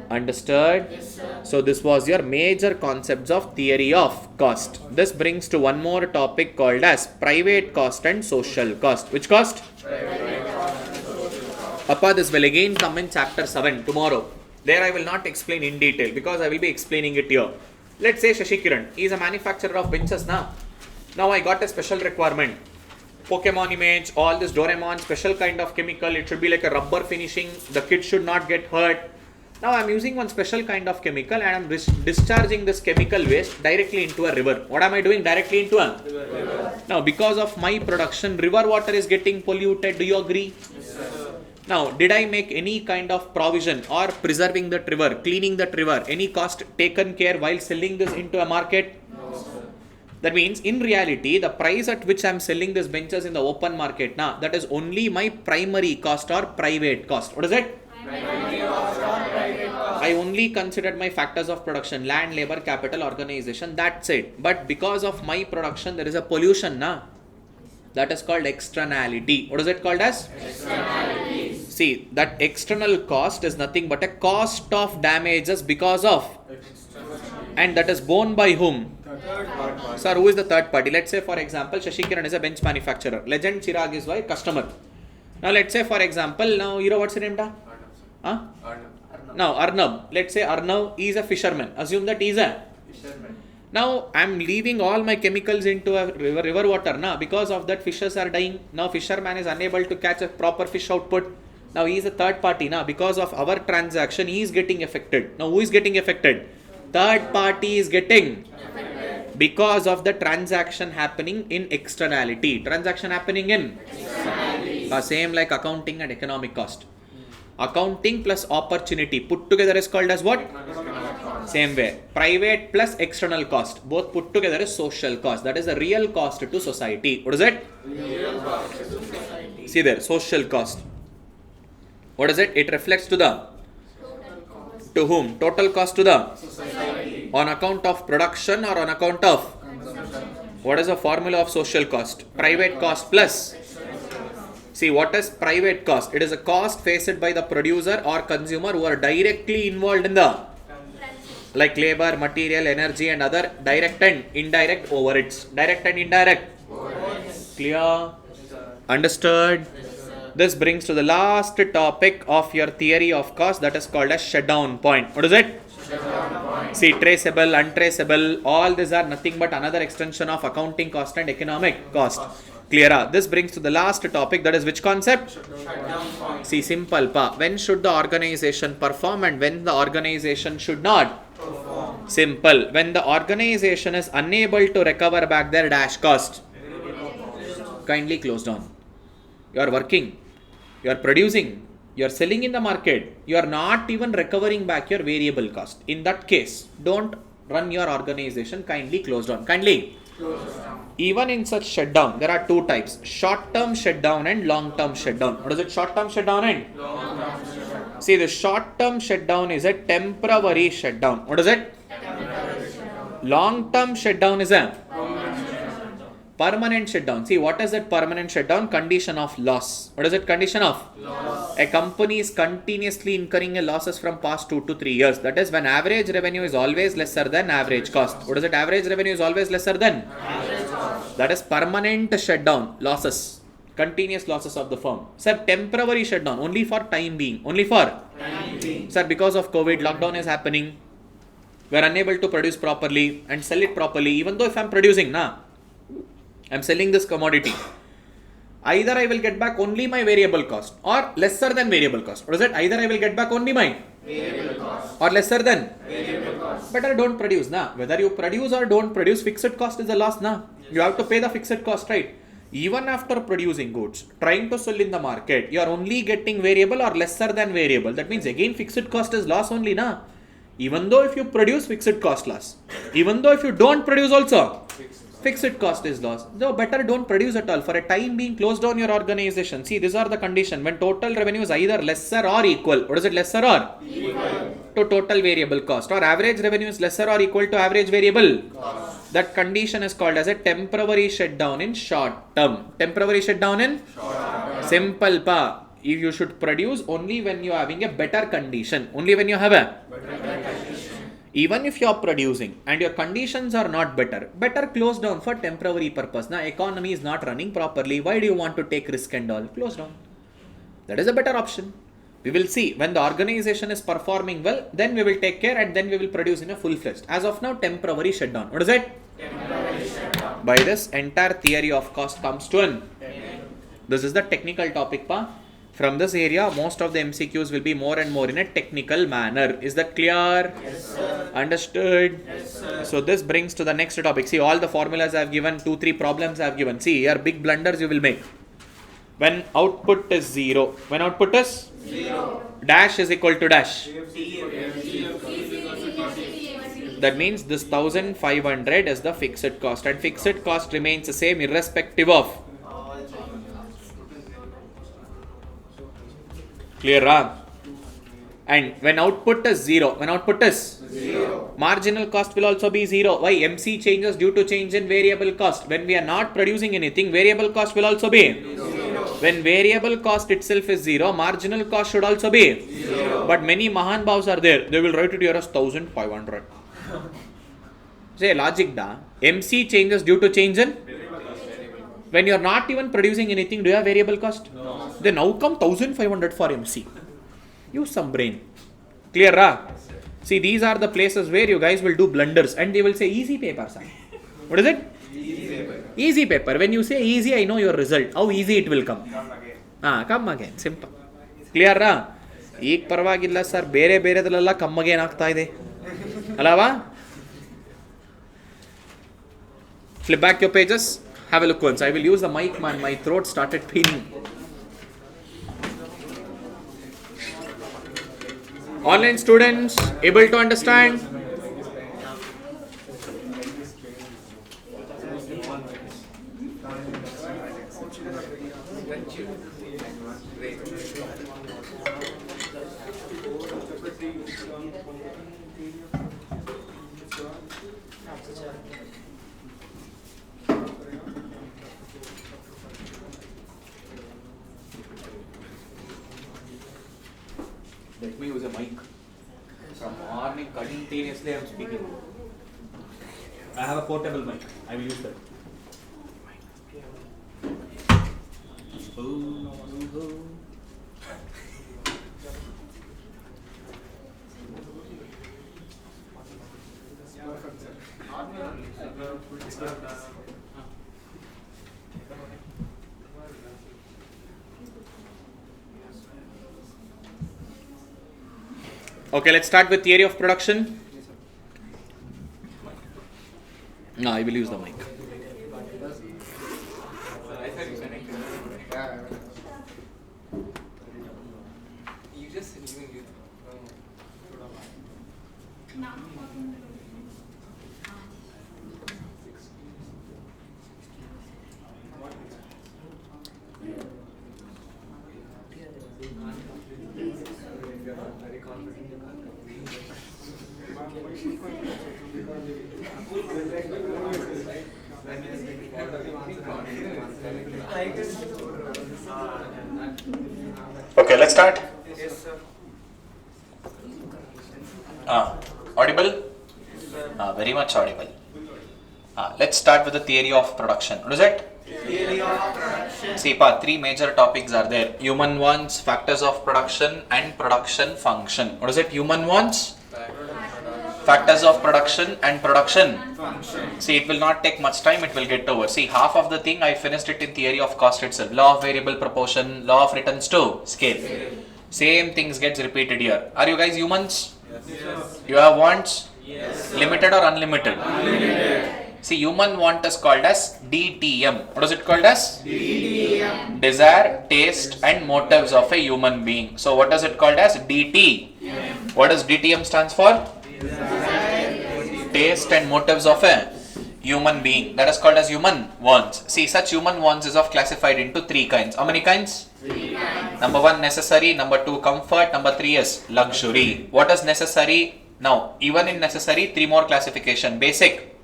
Understood? Yes, sir. So this was your major concepts of theory of cost. This brings to one more topic called as private cost and social cost. Which cost? Appa, this will again come in chapter 7 tomorrow. There I will not explain in detail because I will be explaining it here. Let's say Shashikiran, he is a manufacturer of benches now. Now I got a special requirement. Pokemon image, all this Doraemon, special kind of chemical. It should be like a rubber finishing. The kid should not get hurt. Now I am using one special kind of chemical and I am discharging this chemical waste directly into a river. What am I doing directly into a river? Now because of my production, river water is getting polluted. Do you agree? Yes, sir. Now, did I make any kind of provision or preserving that river, cleaning that river, any cost taken care while selling this into a market? No, sir. That means in reality, the price at which I am selling these benches in the open market, now that is only my primary cost or private cost. What is it? Primary cost or private cost. I only considered my factors of production, land, labor, capital, organization, that's it. But because of my production, there is a pollution, na? That is called externality. What is it called as? Externalities. See, that external cost is nothing but a cost of damages because of. And that is borne by whom? Third part. Sir, who is the third party? Let's say for example, Shashikiran is a bench manufacturer. Legend Chirag is my customer. Now let's say for example, now you know what's your name da? Huh? Now Arnab. Let's say Arnab is a fisherman. Assume that he is a Fisherman. Now I am leaving all my chemicals into a river water. Now because of that fishes are dying. Now fisherman is unable to catch a proper fish output. Now he is a third party. Now because of our transaction he is getting affected. Now who is getting affected? Third party is getting. Because of the transaction happening in externality. Transaction happening in? Same like accounting and economic cost. Accounting plus opportunity put together is called as what? Same way. Private plus external cost. Both put together is social cost. That is the real cost to society. What is it? Real cost to society. See there, social cost. What is it? It reflects to the? To whom? Total cost to the? Society. On account of production or on account of? What is the formula of social cost? Private cost plus. See, what is private cost? It is a cost faced by the producer or consumer who are directly involved in the, like labor, material, energy and other direct and indirect overheads. Direct and indirect. Clear? Understood? This brings to the last topic of your theory of cost, that is called as shutdown point. What is it? See, traceable, untraceable, all these are nothing but another extension of accounting cost and economic cost. Clear? This brings to the last topic, that is which concept? Shutdown point. See, simple pa. When should the organization perform and when the organization should not? Perform. Simple. When the organization is unable to recover back their dash cost, kindly close down. You are working, you are producing, you are selling in the market, you are not even recovering back your variable cost. In that case, don't run your organization, kindly close down. Kindly. Even in such shutdown, there are two types: short-term shutdown and long-term shutdown. What is it? Short-term shutdown and? See, the short-term shutdown is a temporary shutdown. What is it? Long-term shutdown is a? Permanent shutdown. See, what is that permanent shutdown? Condition of loss. What is it? Condition of? Loss. A company is continuously incurring a losses from past 2 to 3 years. That is when average revenue is always lesser than average cost. What is it? Average revenue is always lesser than? Average cost. That is permanent shutdown. Losses. Continuous losses of the firm. Sir, temporary shutdown. Only for time being. Only for? Time being. Sir, because of COVID, lockdown is happening. We are unable to produce properly and sell it properly. Even though if I am producing, I am selling this commodity. Either I will get back only my variable cost or lesser than variable cost. What is it? Either I will get back only my Variable cost. or lesser than Variable cost. better don't produce. Whether you produce or don't produce, fixed cost is a loss. You have to pay the fixed cost, right? Even after producing goods, trying to sell in the market, you are only getting variable or lesser than variable. That means again fixed cost is loss only. Even though if you produce, fixed cost loss. Even though if you don't produce also, fixed cost is loss. So better don't produce at all. For a time being, close down your organization. See, these are the condition. When total revenue is either lesser or equal. What is it? Lesser or? Equal. To total variable cost. Or average revenue is lesser or equal to average variable cost. That condition is called as a temporary shutdown in short term. Temporary shutdown in? Short term. Simple pa. If you should produce only when you are having a better condition. Only when you have a better condition. Even if you are producing and your conditions are not better, better close down for temporary purpose. Economy is not running properly. Why do you want to take risk and all? Close down. That is a better option. We will see when the organization is performing well, then we will take care and then we will produce in a full-fledged. As of now, temporary shutdown. What is it? Temporary shutdown. By this, entire theory of cost comes to an end. This is the technical topic pa. From this area, most of the MCQs will be more and more in a technical manner. Is that clear? Yes, sir. Understood? Yes, sir. So this brings to the next topic. See, all the formulas I have given, 2-3 problems I have given. See, here big blunders you will make. When output is 0. When output is? 0. Dash is equal to dash. That means this 1500 is the fixed cost. And fixed cost remains the same irrespective of. Clear? And when output is 0, marginal cost will also be 0. Why? MC changes due to change in variable cost. When we are not producing anything, variable cost will also be 0. When variable cost itself is 0, marginal cost should also be 0. But many Mahan Bhavs are there. They will write it here as 1500. Say logic da. MC changes due to change in? When you are not even producing anything, do you have variable cost? No. Then how come 1500 for MC? Use some brain. Clear? See, these are the places where you guys will do blunders and they will say easy paper, sir. What is it? Easy paper. Easy paper. When you say easy, I know your result. How easy it will come. Come again. Come again. Simple. Clear? ಈಗ ಪರವಾಗಿಲ್ಲ sir, ಬೇರೆ ಬೇರೆದಲ್ಲೆಲ್ಲ ಕಮ್ಮಗೆ ಏನಾಗ್ತಾ ಇದೆ ಅಲ್ಲವಾ? Flip back your pages. Have a look once. I will use the mic, man. My throat started paining. Online students, able to understand? Let me use a mic. From morning continuously I am speaking. I have a portable mic. I will use that. Okay, let's start with theory of production. No, I will use the mic. You just leaving you. Okay, let's start. Yes, sir. Audible? Very much audible. Let's start with the theory of production. What is it? Theory of production. See, three major topics are there. Human wants, factors of production, and production function. What is it? Human wants, factors of production, and production Function. See, it will not take much time, it will get over. See, half of the thing I finished it in theory of cost itself. Law of variable proportion, law of returns to scale. Same things gets repeated here. Are you guys humans? Yes. You have wants? Yes. Limited or unlimited? Unlimited. See, human want is called as DTM. What is it called as? DTM. Desire, taste and motives of a human being. So, what is it called as? DT. What does DTM stands for? Taste and motives of a human being. That is called as human wants. See, such human wants is of classified into three kinds. How many kinds? Three kinds. Number one, necessary. Number two, comfort. Number three is luxury. What is necessary? Now, even in necessary, three more classification. Basic,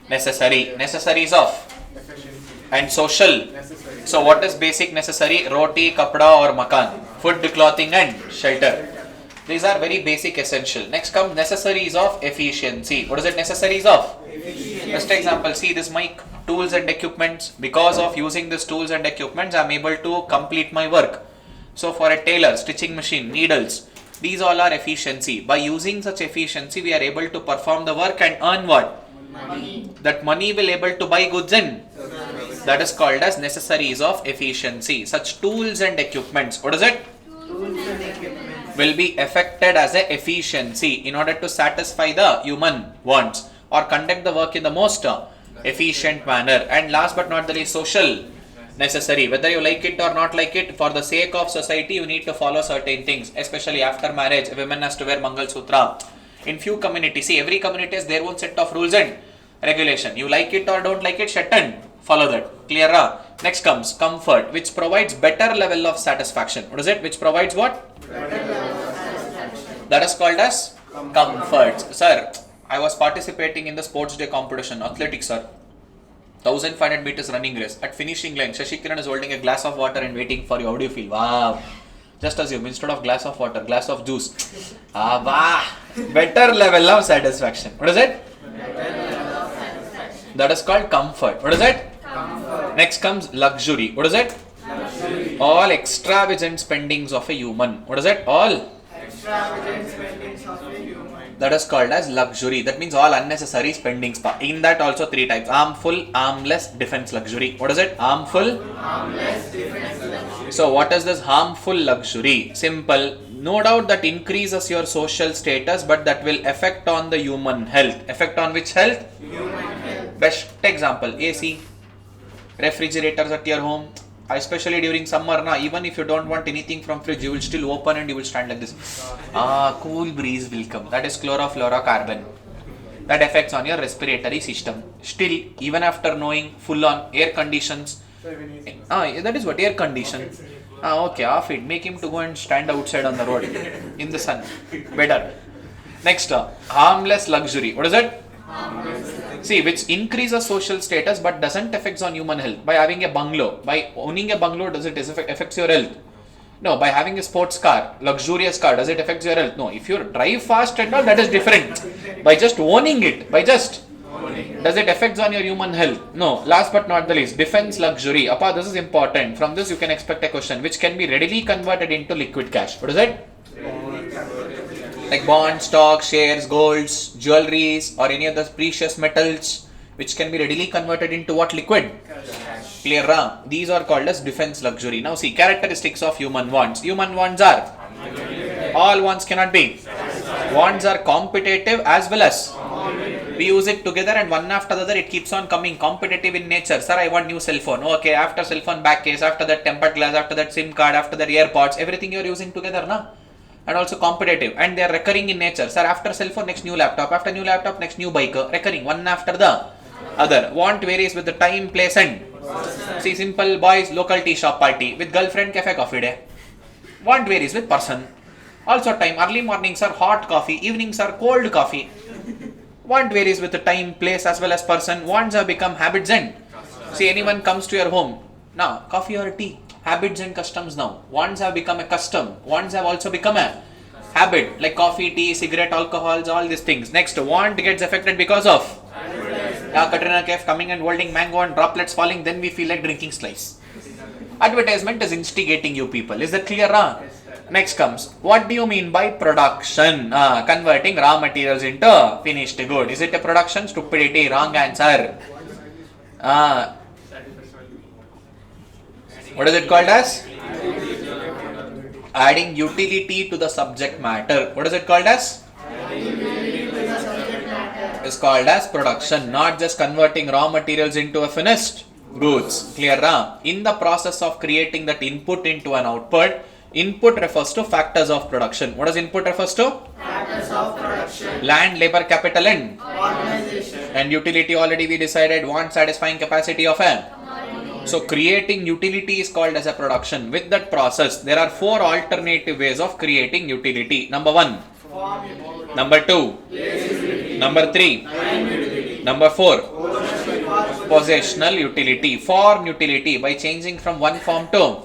necessary, necessaries of, and social. So, what is basic necessary? Roti, kapda or makan. Food, clothing and shelter. These are very basic essential. Next comes necessaries of efficiency. What is it necessaries of? Just example, see this mic, tools and equipments. Because of using these tools and equipments, I am able to complete my work. So for a tailor, stitching machine, needles, these all are efficiency. By using such efficiency, we are able to perform the work and earn what? Money. That money will able to buy goods and that is called as necessaries of efficiency. Such tools and equipments, what is it? Tools and equipment. Will be affected as a efficiency in order to satisfy the human wants or conduct the work in the most efficient manner. And last but not the least, social necessary. Whether you like it or not like it, for the sake of society, you need to follow certain things. Especially after marriage, a woman has to wear Mangal Sutra. In few communities, see, every community has their own set of rules and regulation. You like it or don't like it, shut and follow that. Clear? Next comes comfort, which provides better level of satisfaction. What is it? Which provides what? That is called as comfort. Sir, I was participating in the sports day competition, athletics, sir. 1500 meters running race. At finishing line, Shashikiran is holding a glass of water and waiting for you. How do you feel? Wow. Just assume, instead of glass of water, glass of juice. Wow. Better level of satisfaction. What is it? That is called comfort. What is it? Comfort. Next comes luxury. What is it? Luxury. All extravagant spendings of a human. What is it? All. Extravagant spendings of a human. That is called as luxury. That means all unnecessary spendings. In that also three types. Harmful, harmless, defense luxury. What is it? Harmful. Harmless, defense luxury. So what is this harmful luxury? Simple. No doubt that increases your social status, but that will affect on the human health. Affect on which health? Human health. Best example, AC, refrigerators at your home, especially during summer, even if you don't want anything from fridge, you will still open and you will stand like this. Cool breeze will come. That is chlorofluorocarbon. That affects on your respiratory system. Still, even after knowing full on air conditions, that is what air condition. Okay, off it. Make him to go and stand outside on the road in the sun. Better. Next, harmless luxury. What is it? See, which increases social status but doesn't affect on human health. By having a bungalow, by owning a bungalow, does it affect your health? No. By having a sports car, luxurious car, does it affect your health? No. If you drive fast and all, that is different. By just owning it, does it affect on your human health? No. Last but not the least, defense luxury. Appa, this is important. From this, you can expect a question which can be readily converted into liquid cash. What is it? Like bonds, stocks, shares, golds, jewelries, or any other precious metals, which can be readily converted into what? Liquid? Clear? These are called as defense luxury. Now see, characteristics of human wants. Human wants are, all wants cannot be. Wants are competitive as well as. We use it together and one after the other it keeps on coming. Competitive in nature. Sir, I want new cell phone. Okay, after cell phone back case, after that tempered glass, after that SIM card, after that AirPods, everything you are using together, na? And also competitive, and they are recurring in nature. Sir, after cell phone, next new laptop, after new laptop, next new bike, recurring one after the other. Want varies with the time, place, and. See, simple boys, local tea shop party, with girlfriend, cafe coffee day. Want varies with person. Also time, early mornings are hot coffee, evenings are cold coffee. Want varies with the time, place, as well as person. Wants have become habits and. See, anyone comes to your home, now coffee or tea. Habits and customs now. Wants have become a custom. Wants have also become a habit. Like coffee, tea, cigarette, alcohols, all these things. Next, want gets affected because of Katrina Kaif coming and holding mango and droplets falling. Then we feel like drinking slice. Advertisement is instigating you people. Is that clear? Next comes, what do you mean by production? Converting raw materials into finished good. Is it a production? Stupidity. Wrong answer. What is it called as? Adding utility to the subject matter. What is it called as? It's called as production, not just converting raw materials into a finished goods. Clear? In the process of creating that input into an output, input refers to factors of production. What does input refers to? Factors of production. Land, labor, capital, and Organization. And utility already we decided, want satisfying capacity of a. So creating utility is called as a production. With that process, there are 4 alternative ways of creating utility. Number 1. Number 2. Number 3. Number 4. Possessional utility. Form utility by changing from one form to.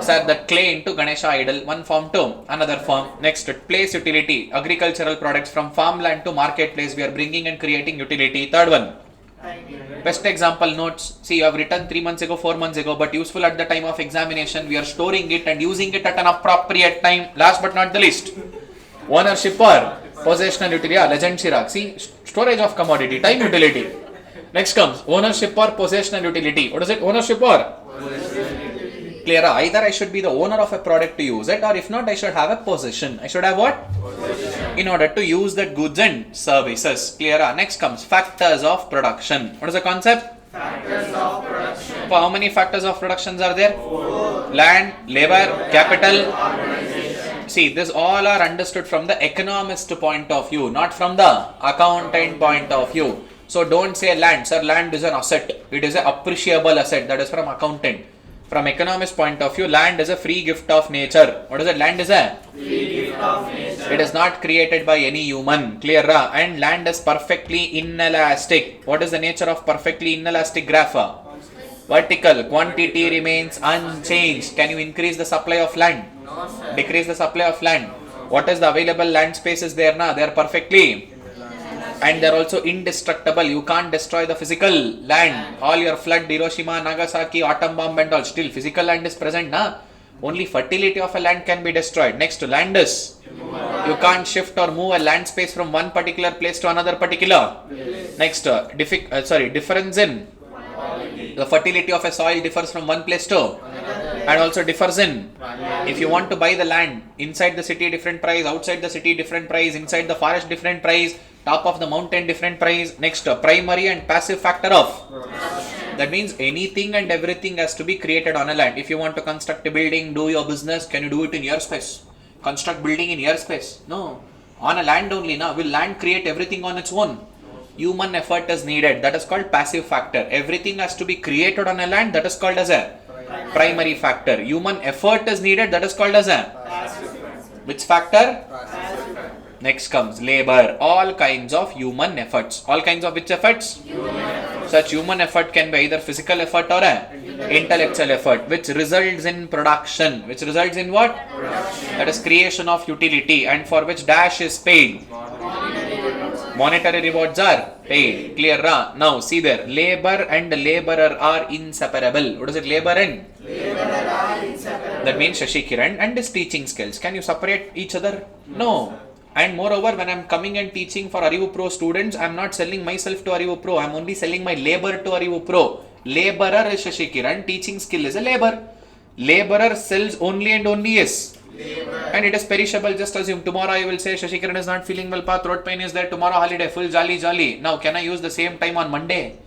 Sir, that clay into Ganesha idol, one form to another form. Next, place utility. Agricultural products from farmland to marketplace. We are bringing and creating utility. Third one. Best example notes. See, you have written 3 months ago, 4 months ago, but useful at the time of examination. We are storing it and using it at an appropriate time. Last but not the least, ownership or possessional utility. Legend Chirag. See, storage of commodity, time utility. Next comes ownership or possessional utility. What is it? Ownership or? Clear? Either I should be the owner of a product to use it, or if not, I should have a possession. I should have what? In order to use that goods and services. Clear? Next comes factors of production. What is the concept? Factors of production. For how many factors of productions are there? 4. Land, labor, capital. See, this all are understood from the economist point of view, not from the accountant point of view. So don't say land. Sir, land is an asset. It is an appreciable asset. That is from accountant. From economist point of view, land is a free gift of nature. What is it? Land is a Free gift of nature. It is not created by any human. Clear? And land is perfectly inelastic. What is the nature of perfectly inelastic graph? Vertical. Quantity remains unchanged. Can you increase the supply of land? No, sir. Decrease the supply of land. What is the available land spaces there now? They are perfectly. And they are also indestructible. You can't destroy the physical land. All your flood, Hiroshima, Nagasaki, atom bomb and all. Still physical land is present. Na? Only fertility of a land can be destroyed. Next to land is. You can't shift or move a land space from one particular place to another particular. Next, difference in. The fertility of a soil differs from one place to. and also differs in. If you want to buy the land, inside the city different price, outside the city different price, inside the forest different price, top of the mountain different price. Next, primary and passive factor of. That means anything and everything has to be created on a land. If you want to construct a building, do your business, can you do it in your space? Construct building in your space? No. On a land only, now will land create everything on its own? Human effort is needed. That is called passive factor. Everything has to be created on a land. That is called as a primary factor. Human effort is needed. That is called as a which factor? Next comes labor. All kinds of human efforts. All kinds of which efforts? Such human effort can be either physical effort or a intellectual effort, which results in production. Which results in what? Production. That is creation of utility, and for which dash is paid. Monetary rewards are paid. Clear? Now see there. Labor and laborer are inseparable. What is it? Labor and? Laborer are inseparable. That means Shashikiran and his teaching skills. Can you separate each other? No. And moreover, when I am coming and teaching for ArivuPro students, I am not selling myself to ArivuPro. I am only selling my labor to ArivuPro. Laborer is Shashikiran. Teaching skill is a labor. Laborer sells only and only yes. Labor. And it is perishable. Just assume tomorrow I will say Shashikiran is not feeling well, throat pain is there, tomorrow holiday, full jolly. Now can I use the same time on Monday?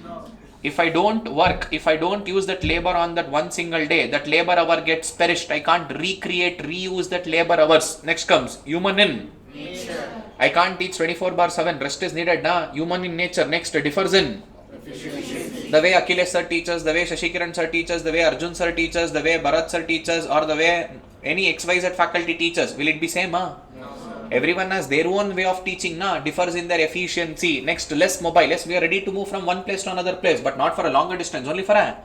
No. If I don't work, if I don't use that labor on that one single day, that labor hour gets perished. I can't reuse that labor hours. Next comes human in nature. I can't teach 24/7. Rest is needed. Human in nature. Next, differs in efficiency. The way Akhilesh sir teaches, the way Shashikiran sir teaches, the way Arjun sir teaches, the way Bharat sir teaches, or the way any XYZ faculty teaches, will it be same? No, everyone has their own way of teaching, differs in their efficiency. Next, less mobile. Yes, we are ready to move from one place to another place, but not for a longer distance, only for a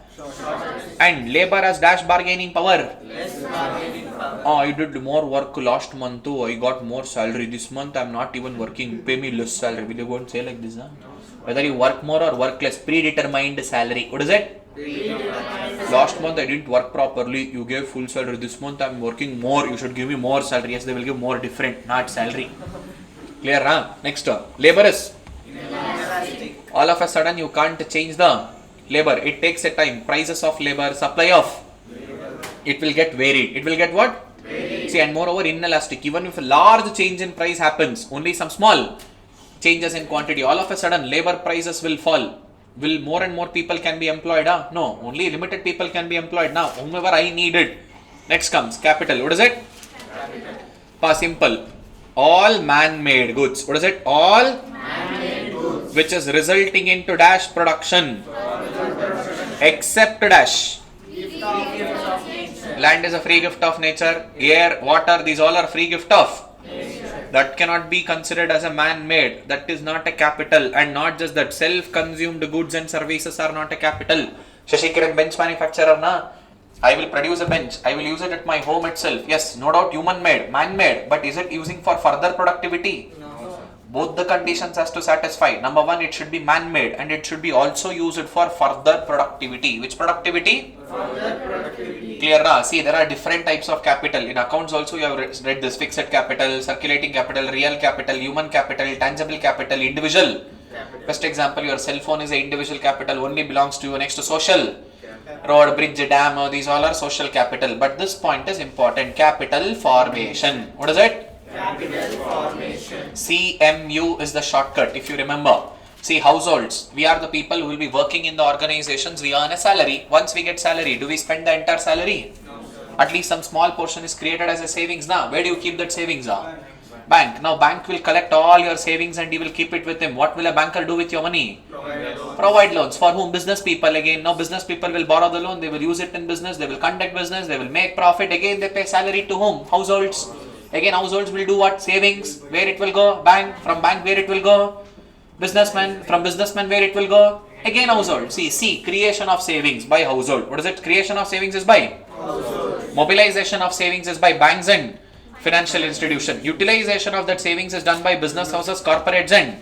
and labor has dash bargaining power. Less bargaining power. I did more work last month, I got more salary. This month I am not even working, pay me less salary. Will you go and say like this? Whether you work more or work less, predetermined salary. What is it? Last month I didn't work properly, you gave full salary. This month I am working more, you should give me more salary. Yes, they will give more different, not salary. Clear? Next, labor is all of a sudden you can't change the labor. It takes a time. Prices of labor, supply of it will get varied. It will get what? Varied. See, and moreover inelastic. Even if a large change in price happens, only some small changes in quantity, all of a sudden labor prices will fall. Will more and more people can be employed? No, only limited people can be employed. Now, whomever I needed. Next comes capital. What is it? Capital. Simple. All man-made goods. What is it? All man-made goods. Which is resulting into dash production. Except dash. Land is a free gift of nature. Air, water, these all are free gift of nature. That cannot be considered as a man-made. That is not a capital. And not just that, self-consumed goods and services are not a capital. Shashikiran bench manufacturer, I will produce a bench. I will use it at my home itself. Yes, no doubt human-made, man-made. But is it using for further productivity? No. Both the conditions has to satisfy. Number one, it should be man-made and it should be also used for further productivity. Which productivity? Further productivity. Clear? See, there are different types of capital. In accounts also you have read this: fixed capital, circulating capital, real capital, human capital, tangible capital, individual. Best example, your cell phone is an individual capital, only belongs to you. Next to social. Road, bridge, dam, these all are social capital. But this point is important. Capital formation. What is it? Capital formation. CMU is the shortcut, if you remember. See, households, we are the people who will be working in the organizations. We earn a salary. Once we get salary, do we spend the entire salary? No, sir. At least some small portion is created as a savings. Where do you keep that savings? Bank. Now bank will collect all your savings and he will keep it with him. What will a banker do with your money? Provide loans. For whom? Business people again. Now business people will borrow the loan. They will use it in business. They will conduct business. They will make profit. Again they pay salary to whom? Households. Again households will do what? Savings. Where it will go? Bank. From bank where it will go? Businessman. From businessman where it will go? Again household. See, creation of savings by household. What is it? Creation of savings is by household. Mobilization of savings is by banks and financial institution. Utilization of that savings is done by business houses, corporates and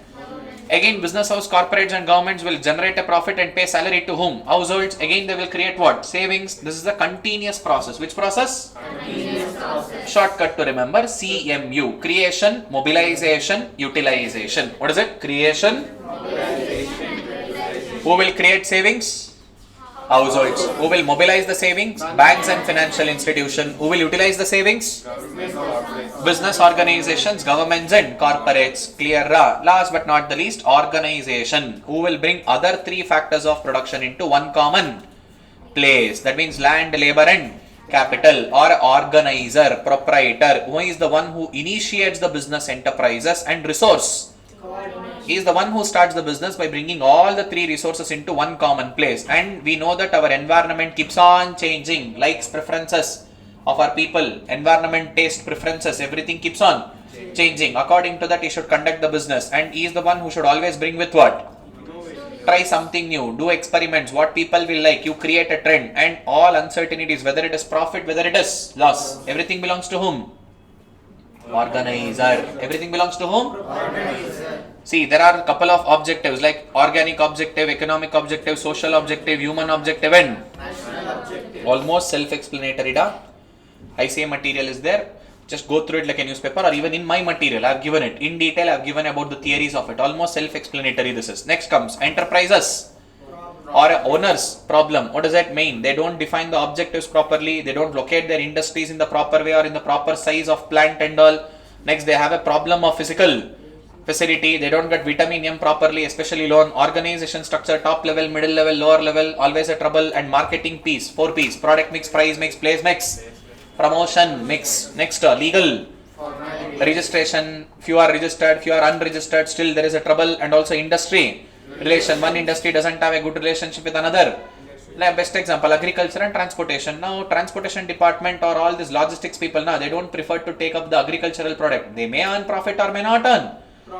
again business house, corporates and governments will generate a profit and pay salary to whom? Households. Again they will create what? Savings. This is a continuous process. Which process? Continuous process. Shortcut to remember: CMU. Creation, mobilization, utilization. What is it? Creation, mobilization, utilization. Who will create savings? Households. Who will mobilize the savings? Banks and financial institution. Who will utilize the savings? Business organizations, governments and corporates. Clear? Last but not the least, organization. Who will bring other three factors of production into one common place. That means land, labor and capital. Or organizer, proprietor. Who is the one who initiates the business enterprises and resource? He is the one who starts the business by bringing all the three resources into one common place. And we know that our environment keeps on changing. Likes, preferences of our people, environment, taste, preferences, everything keeps on changing. According to that, he should conduct the business. And he is the one who should always bring with what? Try something new, do experiments, what people will like. You create a trend and all uncertainties, whether it is profit, whether it is loss. Everything belongs to whom? Organizer. Everything belongs to whom? Organizer. See, there are a couple of objectives like organic objective, economic objective, social objective, human objective and National objective. almost self-explanatory. ICA material is there. Just go through it like a newspaper, or even in my material, I have given it. In detail, I have given about the theories of it. Almost self-explanatory this is. Next comes enterprises or owners problem. What does that mean? They don't define the objectives properly. They don't locate their industries in the proper way or in the proper size of plant and all. Next, they have a problem of physical facility. They don't get vitamin M properly, especially loan. Organization structure, top level, middle level, lower level, always a trouble. And marketing piece, 4 P's. Product mix, price mix, place mix, promotion mix. Next, legal registration. Few are registered, few are unregistered. Still there is a trouble. And also industry relation. One industry doesn't have a good relationship with another. Like best example, agriculture and transportation. Now transportation department or all these logistics people, now they don't prefer to take up the agricultural product. They may earn profit or may not earn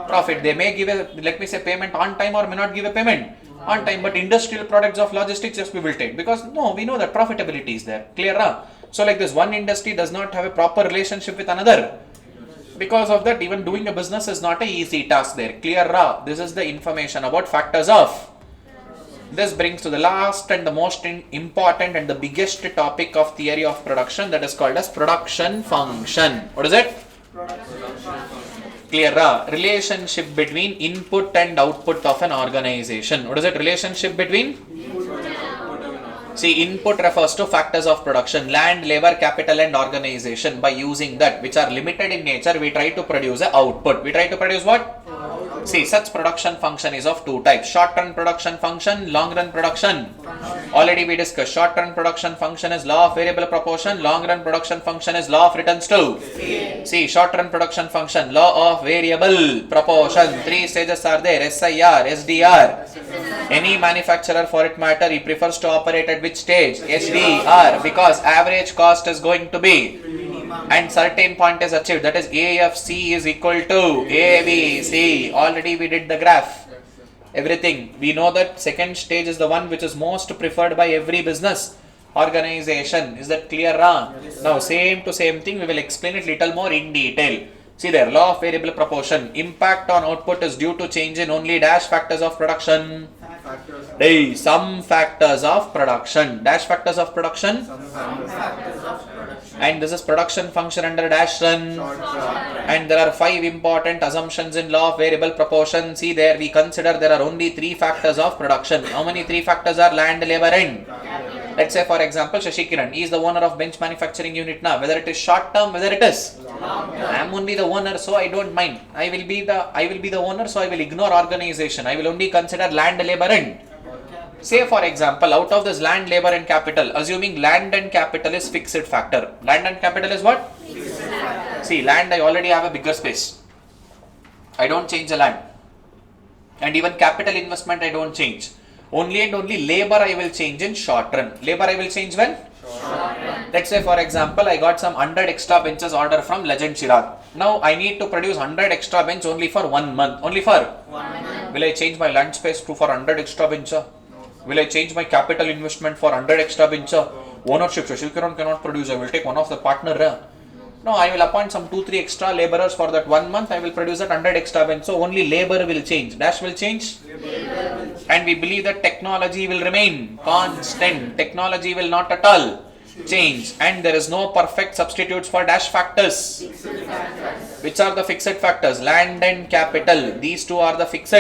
profit. They may give a, let me say, payment on time or may not give a payment on time. But industrial products of logistics, just we will take, because no, we know that profitability is there. Clear? So like this, one industry does not have a proper relationship with another. Because of that, even doing a business is not a easy task there. Clear? This is the information about factors of. This brings to the last and the most important and the biggest topic of theory of production, that is called as production function. What is it? Clear? Relationship between input and output of an organization. What is it? Relationship between? See, input refers to factors of production, land, labor, capital and organization. By using that, which are limited in nature, we try to produce an output. We try to produce what? See, such production function is of two types. Short-run production function, long-run production. Already we discussed. Short-run production function is law of variable proportion. Long-run production function is law of returns to. See, short-run production function, law of variable proportion. 3 stages are there. SIR, SDR. Any manufacturer for it matter, he prefers to operate at which stage? SDR. Because average cost is going to be and certain point is achieved, that is AFC is equal to ABC. Already we did the graph. Everything. We know that second stage is the one which is most preferred by every business organization. Is that clear? Now same to same thing, we will explain it little more in detail. See there, law of variable proportion. Impact on output is due to change in only dash factors of production. Some factors of production. Dash factors of production. And this is production function under dash run. And there are 5 important assumptions in law of variable proportion. See there, we consider there are only 3 factors of production. How many 3 factors are? Land, labor and. Let's say for example, Shashikiran, he is the owner of bench manufacturing unit now. Whether it is short term, whether it is. I am only the owner, so I don't mind. I will be the owner, so I will ignore organization. I will only consider land, labor and. Say for example, out of this land, labor and capital, assuming land and capital is fixed factor. Land and capital is what? Fixed factor. See, land I already have a bigger space. I don't change the land. And even capital investment I don't change. Only and only labor I will change in short run. Labor I will change when? Short run. Let's say for example, I got some 100 extra benches order from Legend Chirag. Now I need to produce 100 extra bench only for 1 month. Only for 1 month. Will I change my land space to for 100 extra bench? Will I change my capital investment for 100 extra bench? Ownership, Shashikiran cannot produce. I will take one of the partner. No, I will appoint some 2-3 extra laborers for that 1 month. I will produce that 100 extra bench. So only labor will change. Dash will change. And we believe that technology will remain constant. Technology will not at all change. And there is no perfect substitutes for dash factors. Which are the fixed factors? Land and capital. These two are the fixed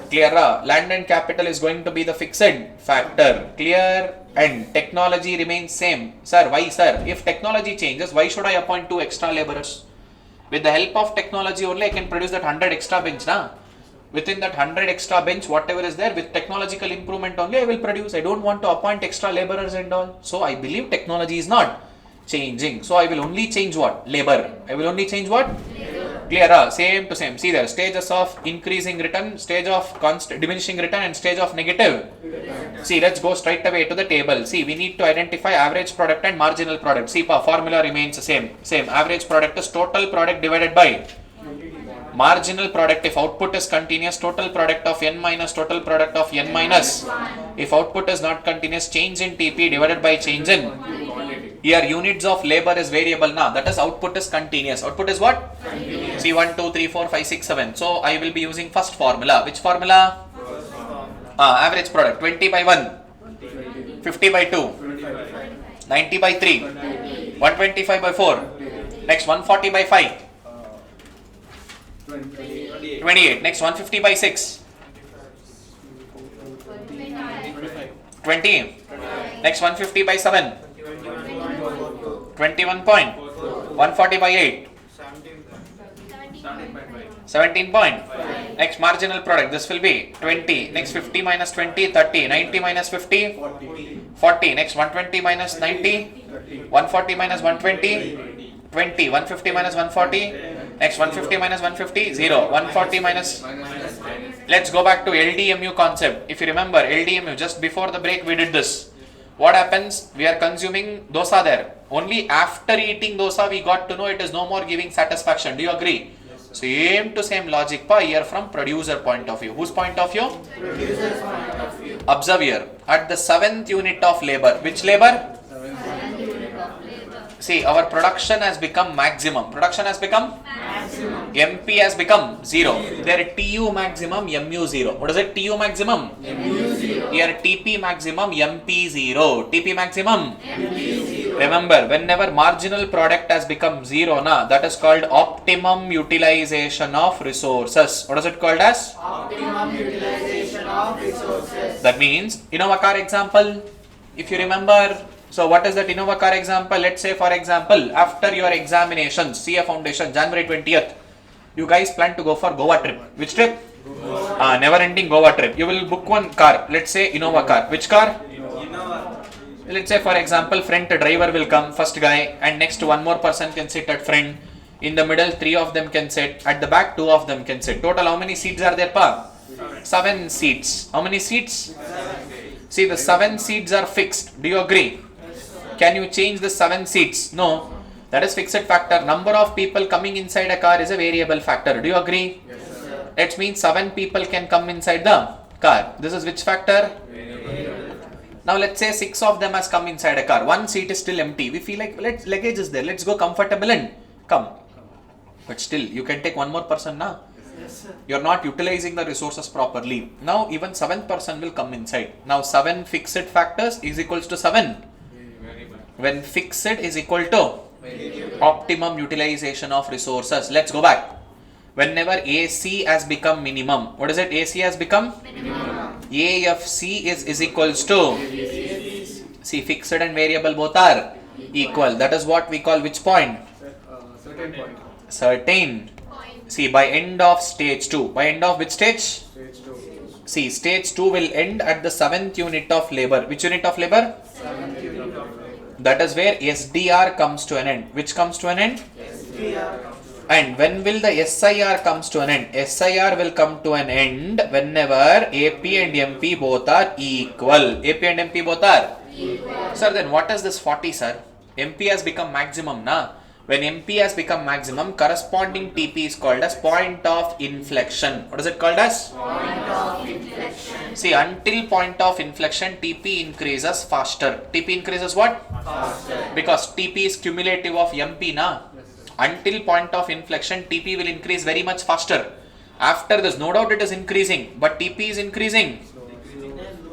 Clear? Land and capital is going to be the fixed factor. Clear? And technology remains same. Sir, why sir? If technology changes, why should I appoint 2 extra laborers? With the help of technology only, I can produce that 100 extra bench. Na? Within that 100 extra bench, whatever is there, with technological improvement only, I will produce. I don't want to appoint extra laborers and all. So I believe technology is not changing. So I will only change what? Labor. I will only change what? Labor. Clear? Same to same. See there, stages of increasing return, stage of diminishing return, and stage of negative. See, let's go straight away to the table. See, we need to identify average product and marginal product. See, formula remains the same. Average product is total product divided by marginal product. If output is continuous, total product of n minus total product of n minus. If output is not continuous, change in TP divided by change in. Here units of labor is variable now. That is output is continuous. Output is what? Continuous. See 1, 2, 3, 4, 5, 6, 7. So I will be using first formula. Which formula? Average product 20 by 1, 50 by 2, 90 by 3, 125 by 4. Next 140 by 5, 28. Next 150 by 6, 20. Next 150 by 7, 21 point. 140 by 8, 17 point. Next marginal product, this will be 20. Next 50 minus 20, 30. 90 minus 50, 40. Next 120 minus 90, 140 minus 120, 20. 150 minus 140. Next 150 minus 150, 0. 140 minus. Let's go back to LDMU concept. If you remember LDMU, just before the break we did this. What happens? We are consuming dosa there. Only after eating dosa we got to know it is no more giving satisfaction. Do you agree? Same to same logic here from producer point of view. Whose point of view? Producer's point of view. Observe here. At the 7th unit of labor. Which labor? 7th unit of labor. See, our production has become maximum. Production has become? Maximum. MP has become 0. There TU maximum, MU 0. What is it? TU maximum? MU 0. Here TP maximum, MP 0. TP maximum? MP 0. Remember, whenever marginal product has become 0, that is called optimum utilization of resources. What is it called as? Optimum utilization of resources. That means, Innova car example, if you remember, so what is that Innova car example? Let's say for example, after your examinations, CA Foundation, January 20th, you guys plan to go for Goa trip. Which trip? Never ending Goa trip. You will book one car, let's say Innova car. Which car? Innova. Let's say for example, front driver will come, first guy, and next one more person can sit at front. In the middle, 3 of them can sit. At the back, 2 of them can sit. Total, how many seats are there, pa? 7 seats. How many seats? 7. See, the 7 seats are fixed. Do you agree? Can you change the 7 seats? No. That is fixed factor. Number of people coming inside a car is a variable factor. Do you agree? Yes, sir. That means 7 people can come inside the car. This is which factor? Variable. Now let's say 6 of them has come inside a car. 1 seat is still empty. We feel like luggage is there. Let's go comfortable and come. But still, you can take one more person now. Yes, sir. You are not utilizing the resources properly. Now even 7th person will come inside. Now 7 fixed factors is equals to 7. When fixed is equal to optimum utilization of resources. Let's go back. Whenever AC has become minimum. What is it? AC has become? Minimum. AFC is equals to? See, fixed and variable both are equal. That is what we call which point? Certain point. Certain. See, by end of stage 2. By end of which stage? Stage 2. See, stage 2 will end at the 7th unit of labor. Which unit of labor? 7th unit of labor. That is where SDR comes to an end. Which comes to an end? SDR. And when will the SIR comes to an end? SIR will come to an end whenever AP and MP both are equal. AP and MP both are equal. Sir, then what is this 40, sir? MP has become maximum, na? When MP has become maximum, corresponding TP is called as point of inflection. What is it called as? Point of inflection. See, until point of inflection, TP increases faster. TP increases what? Faster. Because TP is cumulative of MP, na? Until point of inflection, TP will increase very much faster. After this, no doubt it is increasing, but TP is increasing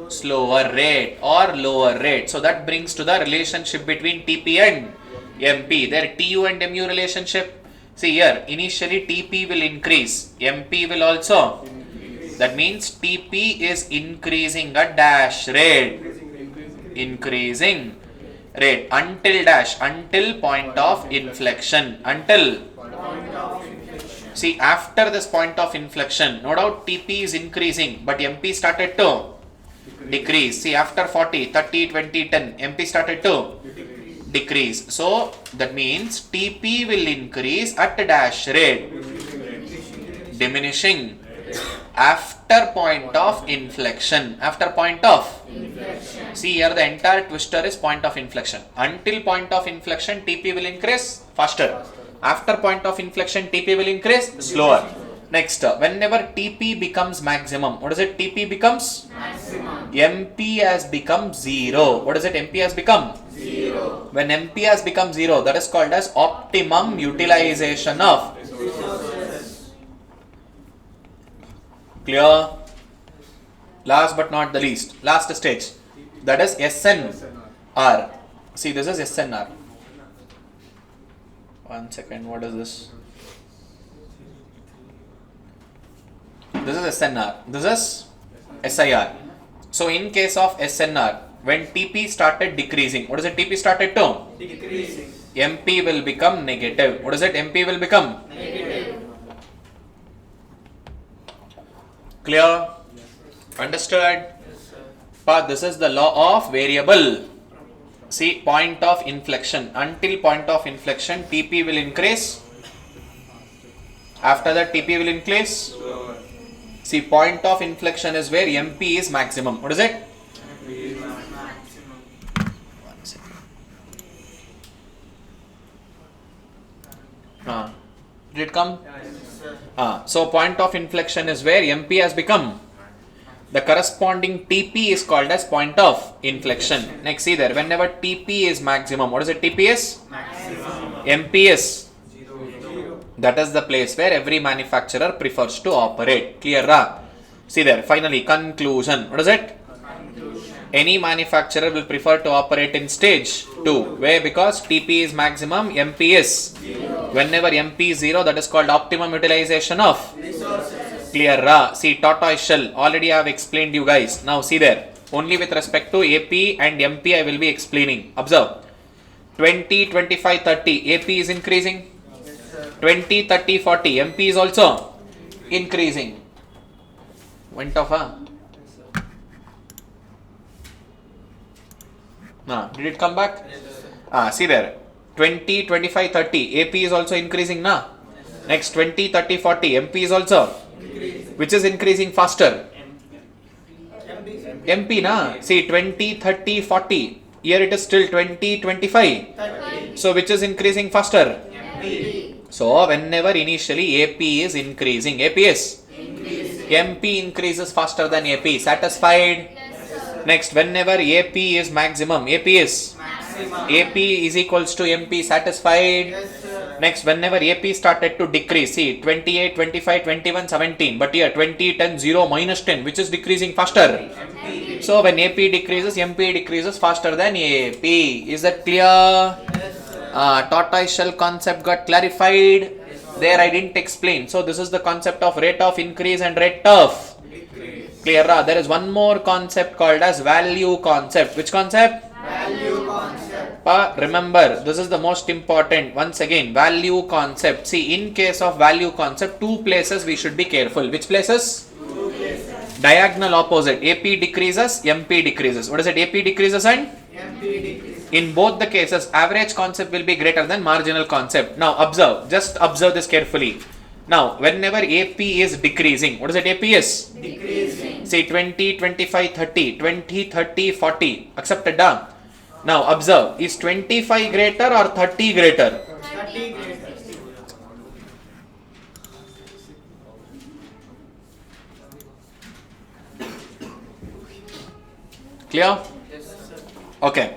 slower rate or lower rate. So that brings to the relationship between TP and MP. Their TU and MU relationship. See here, initially TP will increase, MP will also That means TP is increasing at dash rate. Increasing rate until dash, until point of inflection. Until. See, after this point of inflection, no doubt TP is increasing, but MP started to decrease. See, after 40, 30, 20, 10, MP started to decrease. So, that means TP will increase at a dash rate. Diminishing after point of inflection. After point of inflection. See, here the entire twister is point of inflection. Until point of inflection, TP will increase faster. After point of inflection, TP will increase slower. Next, whenever TP becomes maximum, what is it? TP becomes maximum. MP has become 0. What is it? MP has become 0. When MP has become 0, that is called as optimum utilization of resources. Clear? Last but not the least, last stage, that is SNR. See, this is SNR. One second, what is this? This is SNR. This is SIR. So, in case of SNR, when TP started decreasing, what is it? TP started to? Decreasing. MP will become negative. What is it? MP will become? Negative. Clear? Understood? Yes, sir. But this is the law of variable. See, point of inflection. Until point of inflection, TP will increase. After that, TP will increase. See, point of inflection is where MP is maximum. What is it? MP is maximum. One second. Did it come? Yes, sir. So, point of inflection is where MP has become. The corresponding TP is called as point of inflection. Next, see there, whenever TP is maximum, what is it? TP is? Maximum. MP is? 0. That is the place where every manufacturer prefers to operate. Clear? Ra? See there, finally, conclusion. What is it? Conclusion. Any manufacturer will prefer to operate in stage 2. Where? Because TP is maximum, MP is 0. Whenever MP is 0, that is called optimum utilization of Resources. Clear? Ra? See, tortoise shell. Already I have explained you guys. Now see there. Only with respect to AP and MP I will be explaining. Observe. 20, 25, 30. AP is increasing. Yes, sir. 20, 30, 40. MP is also increasing. Went off, huh? Yes, sir. Did it come back? Yes, sir. See there. 20, 25, 30. AP is also increasing, na? Next 20, 30, 40. MP is also. Which is increasing faster? MP, na? See, 20, 30, 40. Here it is still 20, 25. 30. So, which is increasing faster? MP. So, whenever initially AP is increasing, AP is? Increasing. MP increases faster than AP. Satisfied? Yes, sir. Next, whenever AP is maximum, AP is? Maximum. AP is equals to MP. Satisfied? Yes, sir. Next, whenever AP started to decrease, see 28, 25, 21, 17, but here 20, 10, 0, minus 10, which is decreasing faster. MP. So, when AP decreases, MP decreases faster than AP. Is that clear? Yes, sir. Tortoise shell concept got clarified. There I didn't explain. So, this is the concept of rate of increase and rate of Decrease. clear. There is one more concept called as value concept. Which concept? Value concept. Remember, this is the most important. Once again, value concept. See, in case of value concept, two places we should be careful. Which places? Two places. Diagonal opposite. AP decreases, MP decreases. What is it? AP decreases and? MP decrease. In both the cases, average concept will be greater than marginal concept. Now, observe. Just observe this carefully. Now, whenever AP is decreasing, what is it? AP is? Decreasing. Say 20, 25, 30. 20, 30, 40. Accepted? Done. Now, observe. Is 25 greater or 30 greater? 30 greater. Clear? Yes, sir. Okay.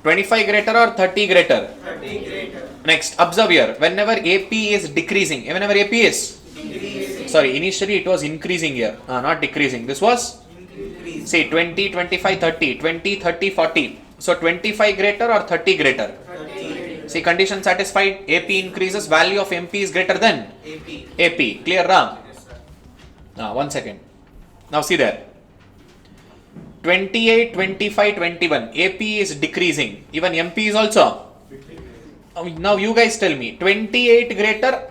25 greater or 30 greater? 30 greater. Next, observe here. Whenever AP is decreasing, whenever AP is? Decreasing. Sorry, initially it was increasing here. Not decreasing. This was? Increase. Say 20, 25, 30. 20, 30, 40. So 25 greater or 30 greater? 30. See, condition satisfied. AP increases. Value of MP is greater than? AP. AP. Clear, Ram? Yes, sir. One second. Now see there. 28, 25, 21. AP is decreasing. Even MP is also. Now you guys tell me. 28 greater.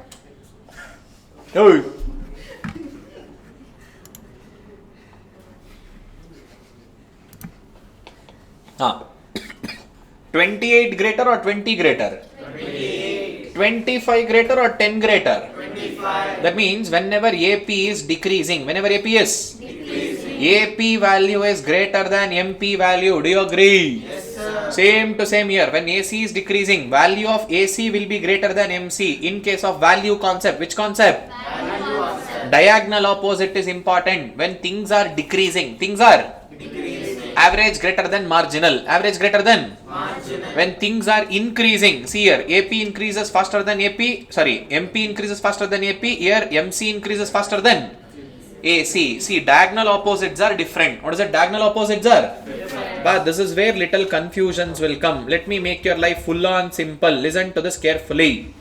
Oh. Ah. 28 greater or 20 greater? 28. 25 greater or 10 greater? 25. That means whenever AP is decreasing, whenever AP is Decreasing. AP value is greater than MP value. Do you agree? Yes, sir. Same to same here. When AC is decreasing, value of AC will be greater than MC. In case of value concept, which concept? Value concept. Diagonal opposite is important. When things are decreasing, things are Decreasing. average greater than marginal. Average greater than. Marginal. When things are increasing, see here, AP increases faster than MP, MP increases faster than AP, here MC increases faster than AC. See, diagonal opposites are different. What is it? Diagonal opposites are? But this is where little confusions will come. Let me make your life full on simple. Listen to this carefully.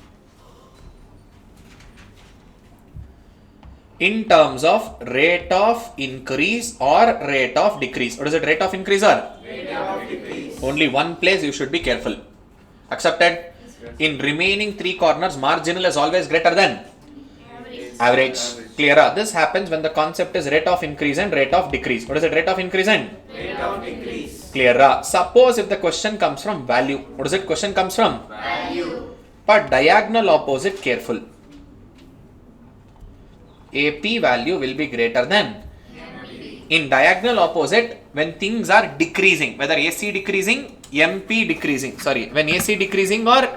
In terms of rate of increase or rate of decrease. What is it? Rate of increase or? Rate of decrease. Only one place you should be careful. Accepted? In remaining three corners, marginal is always greater than average. Clear? This happens when the concept is rate of increase and rate of decrease. What is it? Rate of increase and Rate of decrease. clear. Suppose if the question comes from value. What is it? Question comes from Value. but diagonal opposite, careful. AP value will be greater than. In diagonal opposite, when things are decreasing, whether AC decreasing, MP decreasing, when AC decreasing or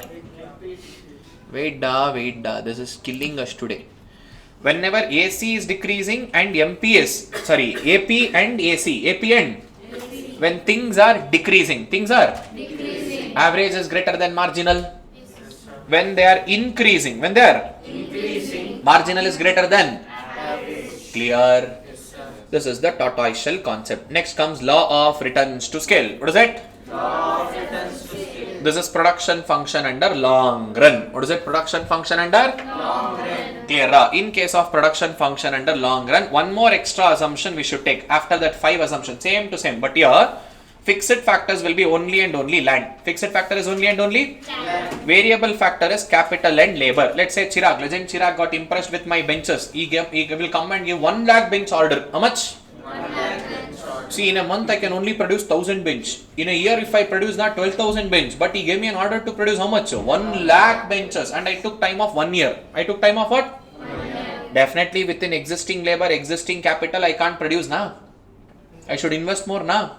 wait da, this is killing us today. Whenever AC is decreasing and MP is, AP and AC, AP and when things are decreasing, average is greater than marginal. When they are increasing, Increasing. marginal is greater than. Average. Clear? Yes, sir. This is the tortoise shell concept. Next comes law of returns to scale. What is it? Law of returns to scale. This is production function under long run. What is it? Production function under Long run. clear. In case of production function under long run, one more extra assumption we should take. After that 5 assumptions, same to same. But here, fixed factors will be only and only land. Fixed factor is only and only Land. variable factor is capital and labor. Let's say Chirag, legend Chirag got impressed with my benches. He will come and give 1 lakh bench order. How much? 1 lakh bench order. See, in a month I can only produce 1000 bench. In a year if I produce that 12,000 bench, but he gave me an order to produce how much? 1 lakh benches, and I took time of 1 year. I took time of what? 1 year. Definitely within existing labor, existing capital, I can't produce now. I should invest more now.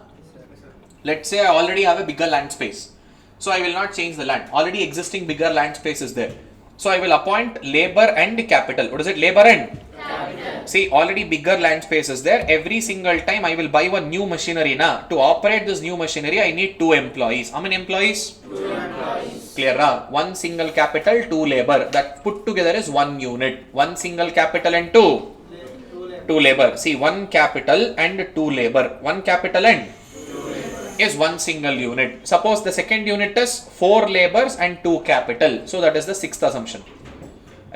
Let's say I already have a bigger land space. So I will not change the land. Already existing bigger land space is there. So I will appoint labor and capital. What is it? Labor and? Capital. See, already bigger land space is there. Every single time I will buy one new machinery now. To operate this new machinery, I need 2 employees. How many employees? 2 employees. Clear? 1 single capital, 2 labor. That put together is 1 unit. 1 single capital and 2 labor. See, 1 capital and 2 labor. 1 capital and is 1 single unit. Suppose the second unit is 4 labors and 2 capital. So that is the 6th assumption.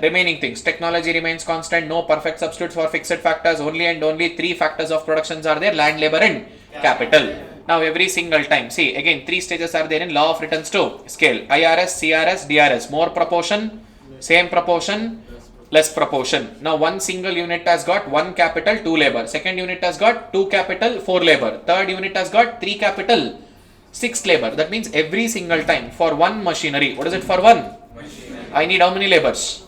Remaining things, technology remains constant, no perfect substitutes for fixed factors, only and only 3 factors of productions are there, land, labor and capital. Now every single time, see again 3 stages are there in law of returns to scale. IRS, CRS, DRS, more proportion, same proportion, less proportion. Now 1 single unit has got 1 capital, 2 labor. Second unit has got 2 capital, 4 labor. Third unit has got 3 capital, 6 labor. That means every single time for 1 machinery, what is it for 1? Machinery. I need how many labors?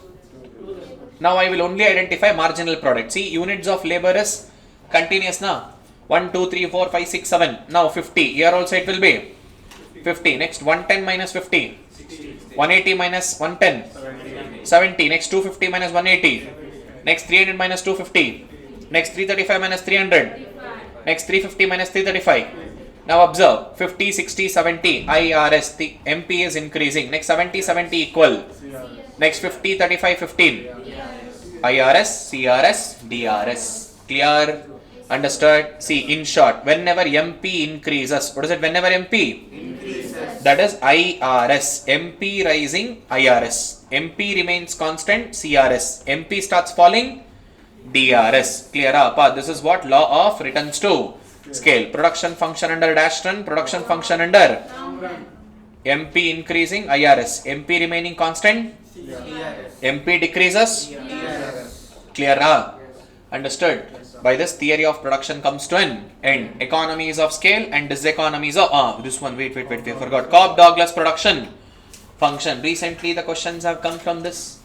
Now I will only identify marginal product. See, units of labor is continuous now. 1, 2, 3, 4, 5, 6, 7. Now 50. Here also it will be 50. Next 110 minus 50. 180 minus 110. 70. Next 250 minus 180. Next 300 minus 250. Next 335 minus 300. Next 350 minus 335. Now observe 50, 60, 70. IRS. The MP is increasing. Next 70, 70 equal. Next 50, 35, 15. IRS, CRS, DRS. Clear? Understood? See, in short, whenever MP increases, what is it? Whenever MP Increases. that is IRS. MP rising, IRS. MP remains constant, CRS. MP starts falling, DRS. Clear up? This is what? Law of returns to scale. Production function under dash run, production function under MP increasing, IRS. MP remaining constant, MP decreases. Clear? Understood? By this, theory of production comes to an end. Economies of scale and diseconomies of this one. Wait, we forgot. Cobb-Douglas production function. Recently, the questions have come from this.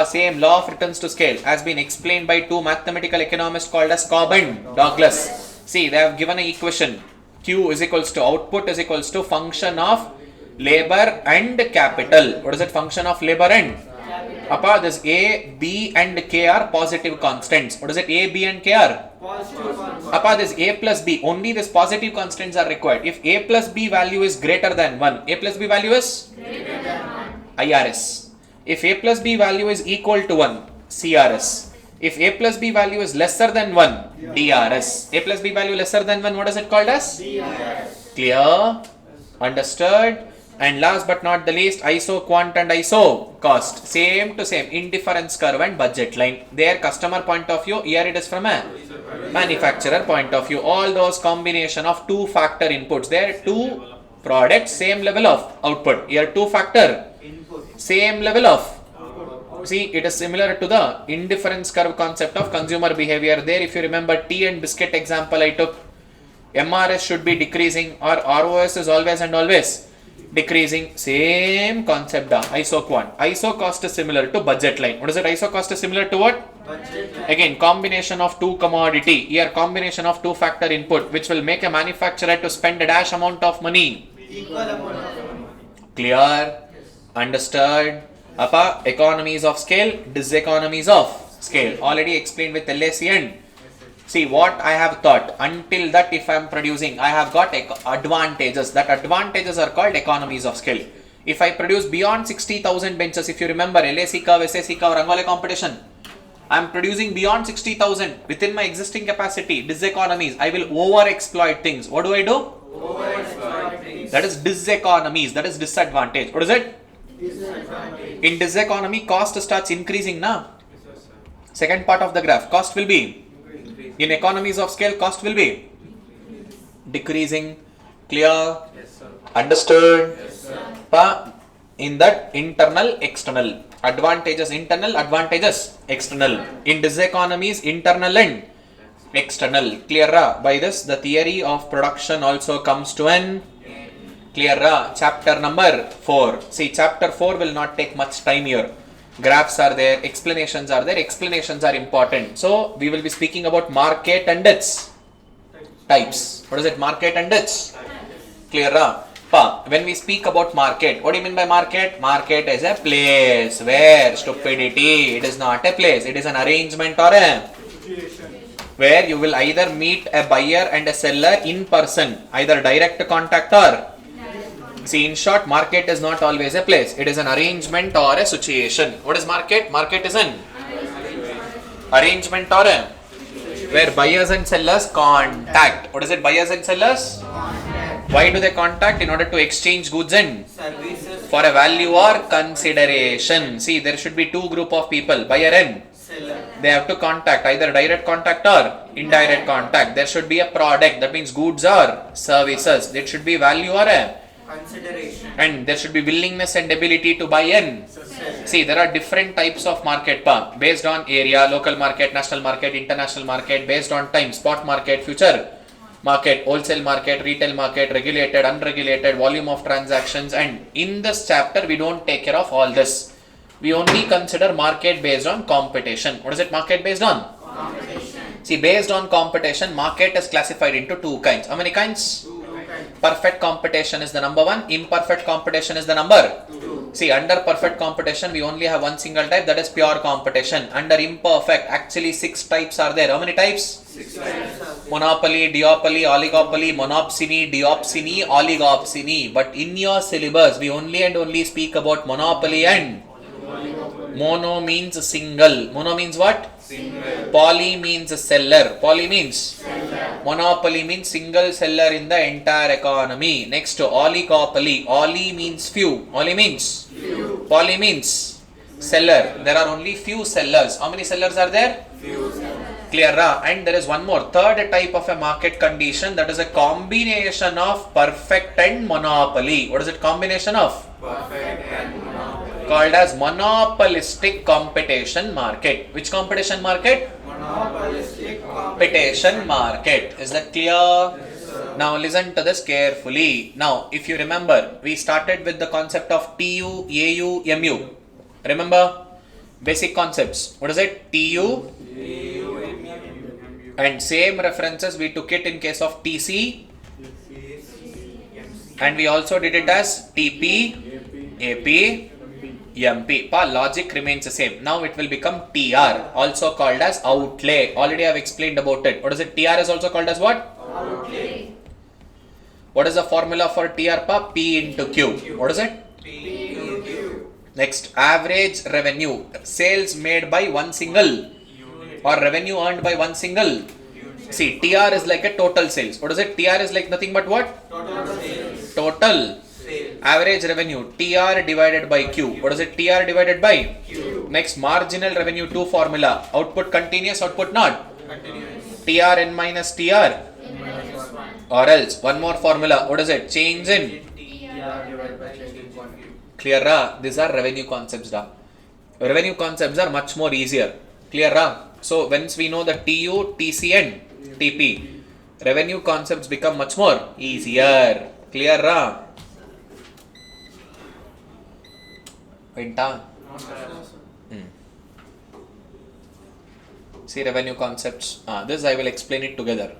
Same law of returns to scale has been explained by two mathematical economists called as Cobb and Douglas. See, they have given an equation. Q is equals to output is equals to function of labor and capital. What is it? Function of labor and Appa, this A, B and K are positive constants. What is it? A, B and K are? Appa, this A plus B, only this positive constants are required. If A plus B value is greater than 1, A plus B value is? Greater than 1. IRS. If A plus B value is equal to 1, CRS. If A plus B value is lesser than 1, DRS. A plus B value lesser than 1, what is it called as? DRS. Clear? Understood? And last but not the least, ISO quant and ISO cost. Same to same. Indifference curve and budget line. Their customer point of view, here it is from a manufacturer point of view. All those combination of two factor inputs. There two products, same level of output. Here two factor, same level of. See, it is similar to the indifference curve concept of consumer behavior. There, if you remember tea and biscuit example I took, MRS should be decreasing or ROS is always and always decreasing. Same concept. ISO quant. ISO cost is similar to budget line. What is it? ISO cost is similar to what? Budget line. Again, combination of two commodity. Here, combination of two factor input, which will make a manufacturer to spend a dash amount of money. Equal amount of money. Clear? Understood? Appa, economies of scale, diseconomies of scale. Already explained with LAC and see what I have thought. Until that, if I am producing, I have got advantages. That advantages are called economies of scale. If I produce beyond 60,000 benches, if you remember LAC curve, SAC curve, Rangole competition, I am producing beyond 60,000 within my existing capacity. Diseconomies, I will over exploit things. What do? Over exploit things. That is diseconomies. That is disadvantage. What is it? Disadvantage. In diseconomy, cost starts increasing now. Second part of the graph, cost will be. In economies of scale, cost will be decreasing. Clear? Yes, sir. Understood? Yes, sir. In that, internal, external. Advantages internal, advantages external. In diseconomies, internal and external. Clear? By this, the theory of production also comes to an clear. Chapter number 4. See, chapter 4 will not take much time here. Graphs are there, explanations are there, explanations are important. So, we will be speaking about market and its types. What is it? Market and its? Clear? When we speak about market, what do you mean by market? Market is a place where stupidity, it is not a place, it is an arrangement or a where you will either meet a buyer and a seller in person, either direct contact or see, in short, market is not always a place. It is an arrangement or a situation. What is market? Market is an arrangement or a where buyers and sellers contact. What is it? Buyers and sellers? Contact. Why do they contact? In order to exchange goods and services for a value or consideration. See, there should be two group of people, buyer and seller. They have to contact, either direct contact or indirect contact. There should be a product, that means goods or services. There should be value or a consideration. And there should be willingness and ability to buy in. See, there are different types of market based on area, local market, national market, international market, based on time, spot market, future market, wholesale market, retail market, regulated, unregulated, volume of transactions. And in this chapter, we don't take care of all this. We only consider market based on competition. What is it? Market based on? Competition. See, based on competition, market is classified into two kinds. How many kinds? Perfect competition is the number one. Imperfect competition is the number 2. See, under perfect competition, we only have one single type, that is pure competition. Under imperfect, actually 6 types are there. How many types? 6 types. Monopoly, duopoly, oligopoly, monopsony, diopsony, oligopsony. But in your syllabus, we only and only speak about monopoly and mono means single. Mono means what? Single. Poly means seller. Poly means seller. Monopoly means single seller in the entire economy. Next to oligopoly. Oli means few. Oli means few. Poly means seller. There are only few sellers. How many sellers are there? Few sellers. Clear? And there is one more, third type of a market condition, that is a combination of perfect and monopoly. What is it? Combination of? Perfect and monopoly. Called as monopolistic competition market. Which competition market? Monopolistic Competition market. Is that clear? Yes, sir. Now listen to this carefully. Now if you remember, we started with the concept of TU, AU, MU. Remember? Basic concepts. What is it? TU. And same references we took it in case of TC. And we also did it as TP, AP, MP. Logic remains the same. Now it will become TR, also called as outlay. Already I have explained about it. What is it? TR is also called as what? Outlay. What is the formula for TR? P into Q. What is it? P into Q. Next, average revenue. Sales made by one single or revenue earned by one single. See, TR is like a total sales. What is it? TR is like nothing but what? Total sales. Total Sales. average revenue. TR divided by Q. What is it? TR divided by Q. Next, marginal revenue 2 formula. Output continuous, output not. Continuous. TR n minus TR. Or else, one more formula. What is it? Change in. TR divided by change in Q. Clear? These are revenue concepts. Revenue concepts are much more easier. Clear? So, once we know the TU, TC and TP, revenue concepts become much more easier. Clear? Vinta? See revenue concepts. This I will explain it together.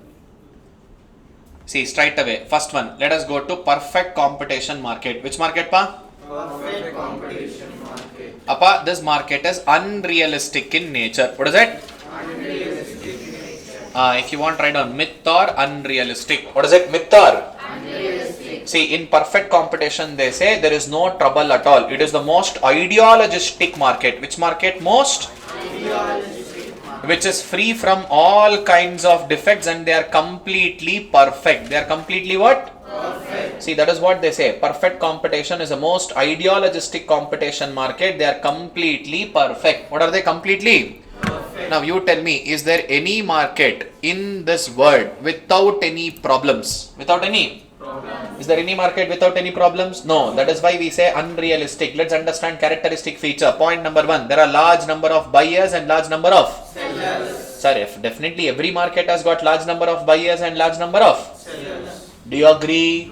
See straight away. First one. Let us go to perfect competition market. Which market, pa? Perfect competition market. Appa, this market is unrealistic in nature. What is it? Unrealistic nature. If you want, write down myth or unrealistic. What is it? Myth or? Unrealistic. See, in perfect competition, they say there is no trouble at all. It is the most idealistic market. Which market? Most? Idealistic market. Which is free from all kinds of defects and they are completely perfect. They are completely what? Perfect. See, that is what they say. Perfect competition is the most idealistic competition market. They are completely perfect. What are they completely? Perfect. Now you tell me, is there any market in this world without any problems? Without any? Problem. Is there any market without any problems? No. That is why we say unrealistic. Let's understand characteristic feature. Point number 1. There are large number of buyers and large number of Sellers. Sir, if definitely every market has got large number of buyers and large number of. Sellers. Do you agree?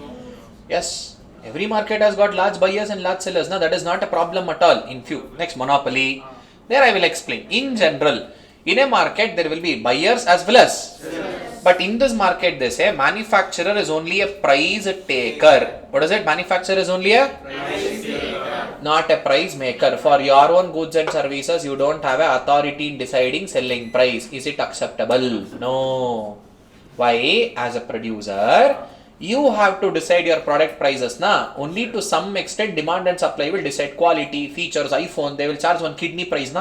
Yes. Every market has got large buyers and large sellers. Now that is not a problem at all. In few. Next, monopoly. There I will explain. In general, in a market there will be buyers as well as. But in this market they say manufacturer is only a price taker. What is it? Manufacturer is only a? Price taker. Not a price maker. For your own goods and services, you don't have a authority in deciding selling price. Is it acceptable? No. Why? As a producer, you have to decide your product prices. Only to some extent demand and supply will decide quality, features, iPhone. They will charge one kidney price.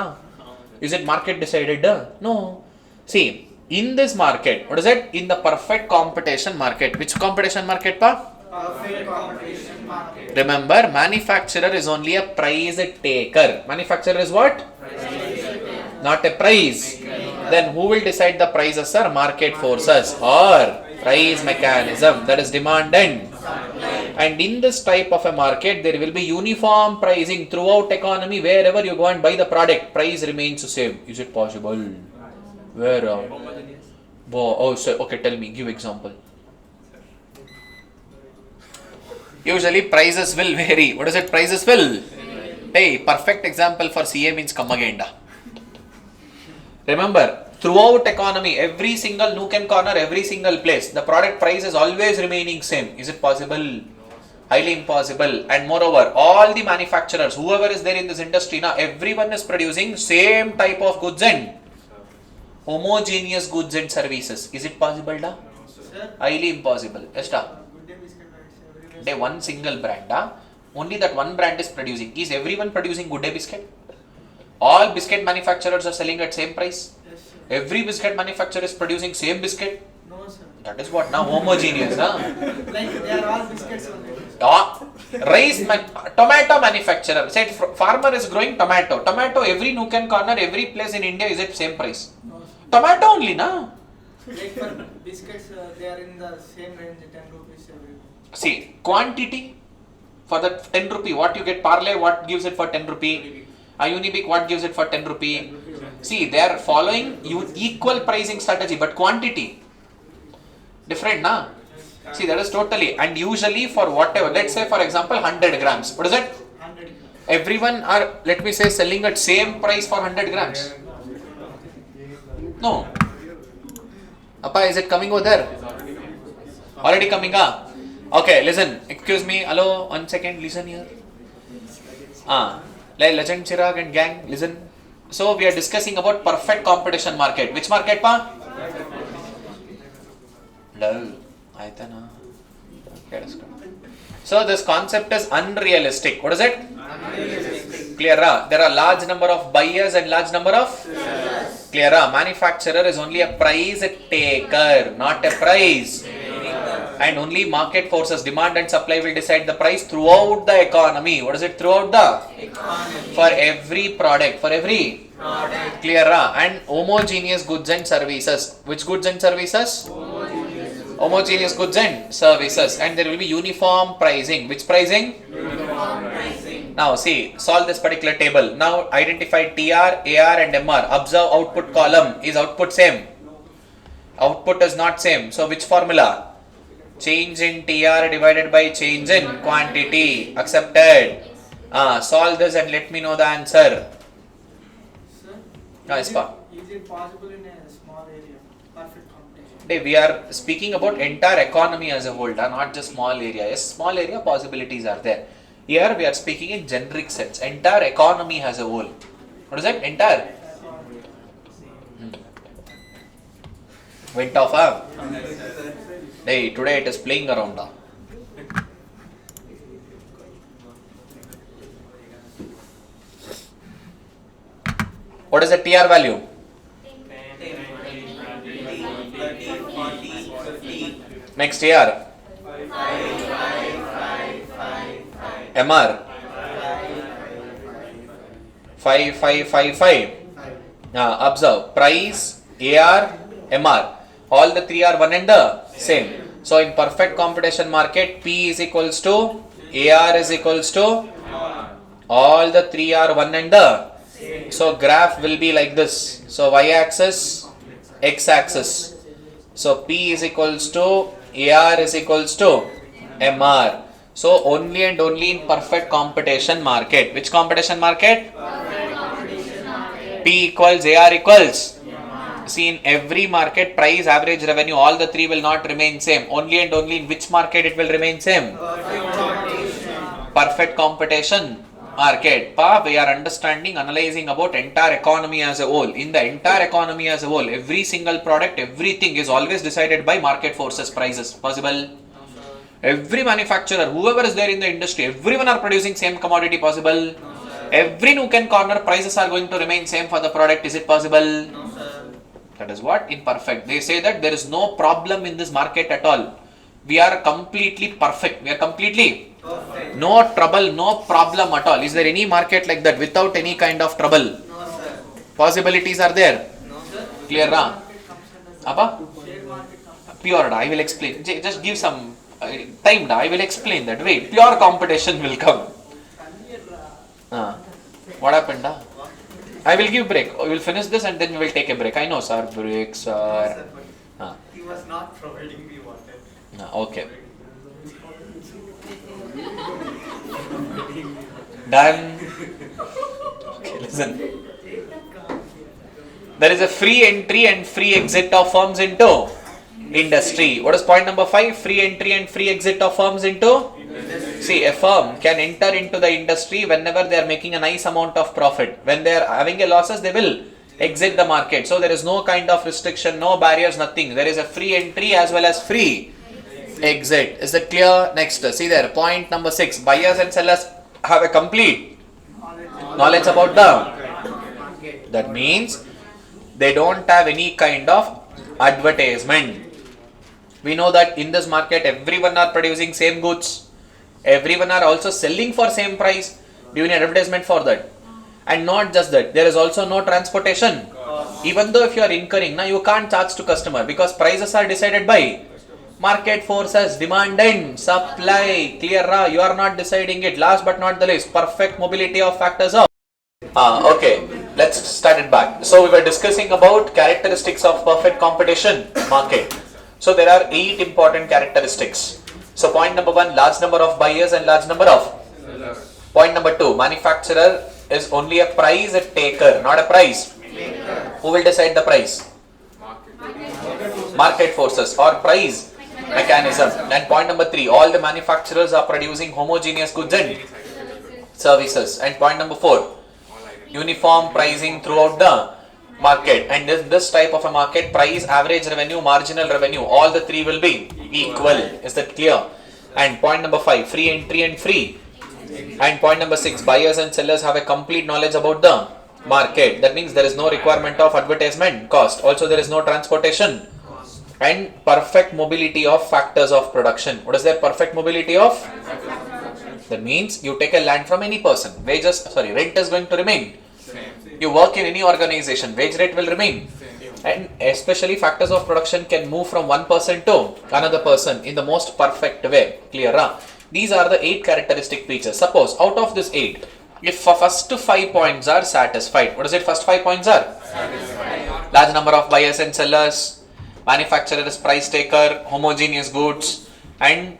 Is it market decided? No. See, in this market, what is it? In the perfect competition market. Which competition market, pa? Perfect competition market. Remember, manufacturer is only a price taker. Manufacturer is what? Not a price. Then who will decide the prices, sir? Market forces or price mechanism. That is demand and. And in this type of a market, there will be uniform pricing throughout economy. Wherever you go and buy the product, price remains the same. Is it possible? Where? Okay, tell me. Give example. Usually prices will vary. What is it? Prices will? Hey, perfect example for CA means come again. Remember, throughout economy, every single nook and corner, every single place, the product price is always remaining same. Is it possible? Highly impossible. And moreover, all the manufacturers, whoever is there in this industry now, everyone is producing same type of goods and homogeneous goods and services. Is it possible? Highly impossible. Yes, Day one single brand. Only that one brand is producing. Is everyone producing Good Day biscuit? All biscuit manufacturers are selling at same price. Every biscuit manufacturer is producing same biscuit. No, sir. That is what now homogeneous. Like they are all biscuits only. Tomato manufacturer. Say farmer is growing tomato. Tomato every nook and corner, every place in India is at same price. No, sir. Tomato only, na? Like for biscuits, they are in the same range, 10 rupees every. See, quantity for that 10 rupee, what you get Parle, what gives it for 10 rupee? A Unibic, what gives it for 10 rupee? See, they are following equal pricing strategy, but quantity different, na? See, that is totally, and usually for whatever, let's say for example 100 grams, what is it? 100. Everyone are, let me say, selling at same price for 100 grams. No. Appa, is it coming over there? Already coming, ah? Okay, listen. Excuse me. Hello, 1 second. Listen here. Legend Chirag and gang, listen. So, we are discussing about perfect competition market. Which market, pa? Lol. Aitana. So, this concept is unrealistic. What is it? Clear? There are large number of buyers and large number of sellers. Clear? Manufacturer is only a price taker, not a price. And only market forces, demand and supply will decide the price throughout the economy. What is it? Throughout the economy. For every product. For every product. Clear? And homogeneous goods and services. Which goods and services? Homogeneous goods and services. And there will be uniform pricing. Which pricing? Uniform pricing. Now see, solve this particular table. Now identify TR, AR and MR. Observe output column. Is output same? Output is not same. So which formula? Change in TR divided by change in quantity. Accepted. Solve this and let me know the answer. Sir, Is it possible in a small area? Perfect competition. We are speaking about entire economy as a whole, not just small area. Yes, small area possibilities are there. Here we are speaking in generic sense. Entire economy as a whole. What is that? Entire? Went off, huh? Hey, today it is playing around. What is the TR value? 50. Next year. MR. 5. Observe. Price, AR, MR. All the three are one and the same. So in perfect competition market, P is equals to AR is equals to all the three are one and the same. So graph will be like this. So y-axis, x-axis. So P is equals to AR is equals to MR. So only and only in perfect competition market. Which competition market? Perfect competition market. P equals AR equals. See, in every market, price, average revenue, all the three will not remain same. Only and only in which market it will remain same? Perfect competition market. We are understanding, analyzing about entire economy as a whole. In the entire economy as a whole, every single product, everything is always decided by market forces, prices. Possible? Every manufacturer, whoever is there in the industry, everyone are producing same commodity. Possible? Every nook and corner, prices are going to remain same for the product. Is it possible? That is what? Imperfect. They say that there is no problem in this market at all. We are completely perfect. We are completely perfect. No trouble, no problem at all. Is there any market like that without any kind of trouble? No, sir. Possibilities are there? No, sir. Clear, na? Abba? Pure, I will explain. Just give some time, I will explain that. Wait, pure competition will come. What happened? I will give break. We will finish this and then we will take a break. I know, sir. Break, sir. He was not providing me water. Okay. Done. Okay, listen. There is a free entry and free exit of firms into industry. What is point number 5? Free entry and free exit of firms into industry. See, a firm can enter into the industry whenever they are making a nice amount of profit. When they are having a losses, they will exit the market. So there is no kind of restriction, no barriers, nothing. There is a free entry as well as free exit. Is that clear? Next, see there, point number 6. Buyers and sellers have a complete knowledge about the. That means they don't have any kind of advertisement. We know that in this market, everyone are producing same goods. Everyone are also selling for same price. Do you need advertisement for that? And not just that, there is also no transportation. Even though if you are incurring, now you can't charge to customer because prices are decided by market forces, demand and supply. Clear? You are not deciding it. Last but not the least, perfect mobility of factors of. Okay, let's start it back. So we were discussing about characteristics of perfect competition market. So there are 8 important characteristics. So point number 1, large number of buyers and large number of sellers. Point number 2, manufacturer is only a price taker, not a price maker. Who will decide the price? Market forces or price mechanism. And point number 3, all the manufacturers are producing homogeneous goods and services. And point number 4, uniform pricing throughout the market. And this type of a market, price, average revenue, marginal revenue, all the 3 will be equal. Is that clear? And point number 5, free entry and free. And point number 6, buyers and sellers have a complete knowledge about the market. That means there is no requirement of advertisement cost. Also there is no transportation. And perfect mobility of factors of production. What is that perfect mobility of? That means you take a land from any person. Rent is going to remain. You work in any organization, wage rate will remain. And especially factors of production can move from one person to another person in the most perfect way. Clear? These are the 8 characteristic features. Suppose out of this 8, if first 5 points are satisfied, what is it first 5 points are? Satisfied. Large number of buyers and sellers, manufacturer is price taker, homogeneous goods, and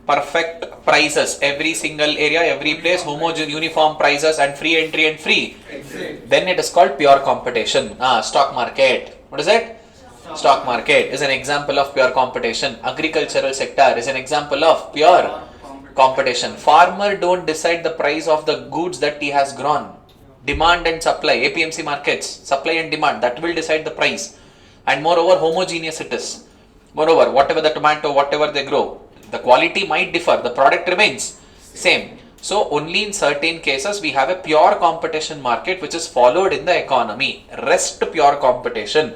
perfect prices. Every single area, every place, homogeneous uniform prices and free entry and free exit. Then it is called pure competition. Stock market. What is it? Stock market is an example of pure competition. Agricultural sector is an example of pure competition. Farmer don't decide the price of the goods that he has grown. Demand and supply, APMC markets, supply and demand, that will decide the price. And moreover, homogeneous it is. Moreover, whatever the tomato, whatever they grow, the quality might differ, the product remains same. So only in certain cases we have a pure competition market which is followed in the economy. Rest pure competition.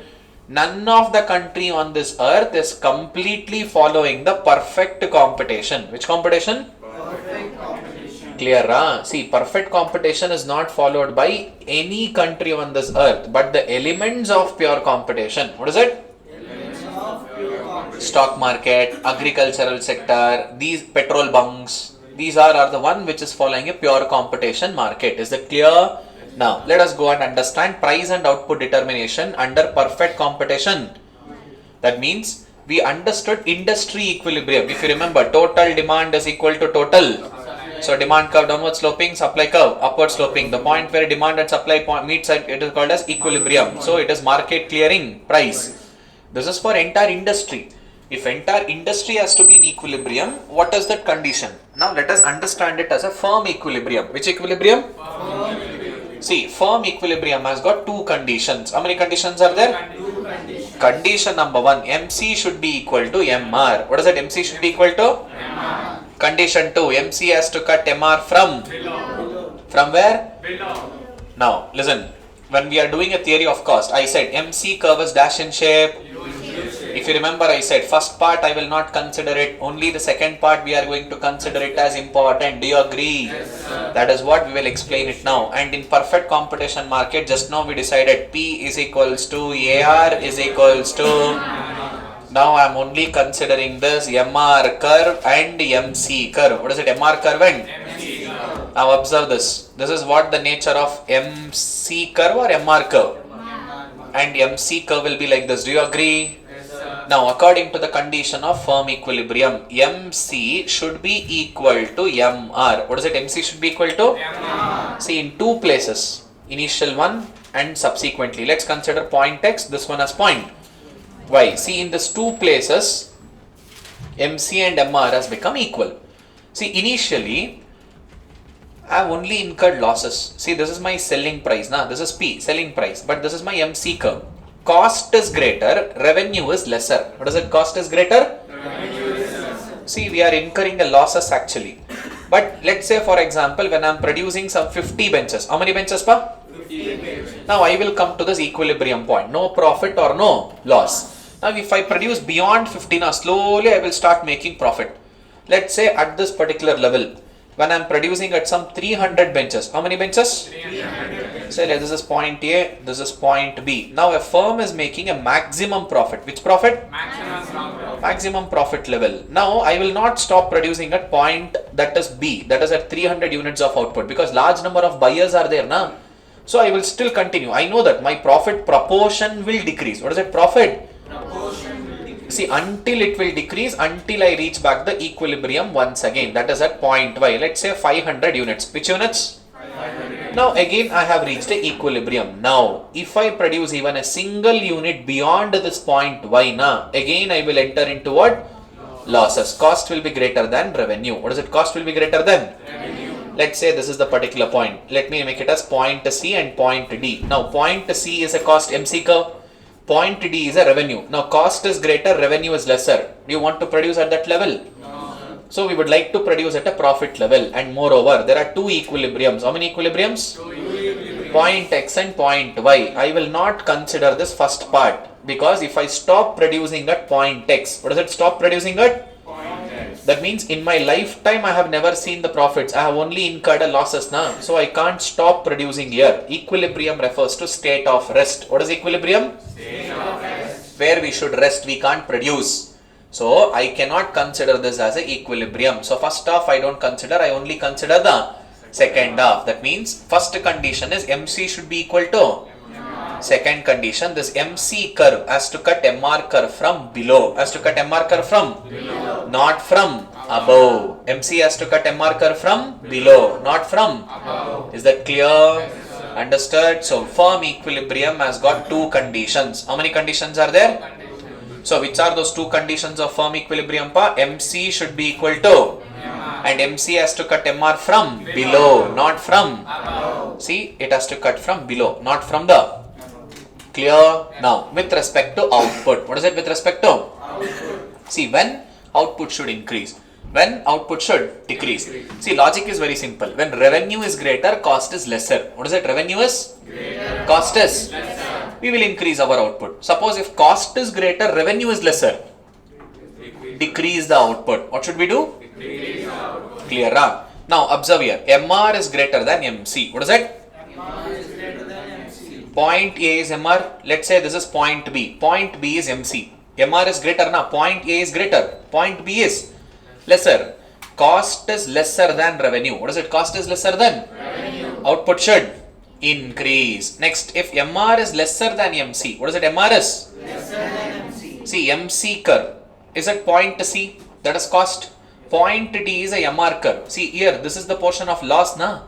None of the country on this earth is completely following the perfect competition. Which competition? Perfect competition. Clear? See, perfect competition is not followed by any country on this earth, but the elements of pure competition. What is it? Stock market, agricultural sector, these petrol bunks, these are the one which is following a pure competition market. Is that clear? Now, let us go and understand price and output determination under perfect competition. That means we understood industry equilibrium. If you remember, total demand is equal to total. So, demand curve downward sloping, supply curve upward sloping. The point where demand and supply meets, it is called as equilibrium. So, it is market clearing price. This is for entire industry. If entire industry has to be in equilibrium, what is that condition? Now let us understand it as a firm equilibrium. Which equilibrium? Firm equilibrium. See, firm equilibrium has got 2 conditions. How many conditions are there? 2 conditions. Condition number 1, MC should be equal to MR. What is that? MC should be equal to? MR. Condition 2, MC has to cut MR from? Below. From where? Below. Now listen, when we are doing a theory of cost, I said MC curve is dash in shape. If you remember, I said first part I will not consider it, only the second part we are going to consider it as important. Do you agree? Yes, sir. That is what we will explain it now. And in perfect competition market, just now we decided P is equals to AR is equals to. Now I am only considering this MR curve and MC curve. What is it? MR curve and MC curve. Now observe this. This is what the nature of MC curve or MR curve. And MC curve will be like this. Do you agree? Now, according to the condition of firm equilibrium, MC should be equal to MR. What is it? MC should be equal to? MR. See, in 2 places, initial one and subsequently. Let's consider point X, this one as point Y. See, in these 2 places, MC and MR has become equal. See, initially, I have only incurred losses. See, this is my selling price. Now, this is P, selling price, but this is my MC curve. Cost is greater, revenue is lesser. What is it? Cost is greater? Revenue is lesser. See, we are incurring a losses actually. But let's say for example, when I am producing some 50 benches. How many benches, pa? 50 benches. Now I will come to this equilibrium point. No profit or no loss. Now if I produce beyond 50, now slowly I will start making profit. Let's say at this particular level, when I am producing at some 300 benches. How many benches? 300 benches. So this is point A, this is point B. Now a firm is making a maximum profit. Which profit? Maximum profit level. Now I will not stop producing at point that is B, that is at 300 units of output, because large number of buyers are there now. So I will still continue. I know that my profit proportion will decrease. What is it? Profit? See, until it will decrease, until I reach back the equilibrium once again. That is at point Y. Let's say 500 units. Which units? 500. Now again I have reached the equilibrium. Now if I produce even a single unit beyond this point Y, now again I will enter into what? Losses. Cost will be greater than revenue. What is it? Cost will be greater than revenue. Let's say this is the particular point. Let me make it as point C and point D. Now point C is a cost MC curve. Point D is a revenue. Now cost is greater, revenue is lesser. Do you want to produce at that level? No. So we would like to produce at a profit level, and moreover there are two equilibriums. How many equilibriums? Two equilibriums. Point X and point Y. I will not consider this first part, because if I stop producing at point X, what does it stop producing at? Point X. That means in my lifetime I have never seen the profits. I have only incurred a losses now. So I can't stop producing here. Equilibrium refers to state of rest. What is equilibrium? State of rest. Where we should rest, we can't produce. So I cannot consider this as a equilibrium. So first half I don't consider, I only consider the second half. That means first condition is MC should be equal to MR. Second condition, this MC curve has to cut MR curve from below. Has to cut MR curve from below, not from above. MC has to cut MR curve from below, not from above. Is that clear? Yes, understood? So firm equilibrium has got two conditions. How many conditions are there? So which are those two conditions of firm equilibrium? MC should be equal to MR. And MC has to cut MR from below, not from above. See, it has to cut from below, not from the. Clear? Now with respect to output, what is it with respect to? Output. See, when output should increase, when output should decrease. See, logic is very simple. When revenue is greater, cost is lesser. What is it? Revenue is greater, cost is lesser. We will increase our output. Suppose if cost is greater, revenue is lesser, decrease the output. What should we do? Decrease the output. Clear? Now observe here. MR is greater than MC. What is it? MR is greater than MC. Point A is MR. Let's say this is point B. Point B is MC. MR is greater now. Point A is greater. Point B is lesser. Cost is lesser than revenue. What is it? Cost is lesser than revenue. Output should increase. Next, if MR is lesser than MC, what is it? MR is lesser than MC. See, MC curve is at point C, that is cost. Point D is a MR curve. See here, this is the portion of loss now.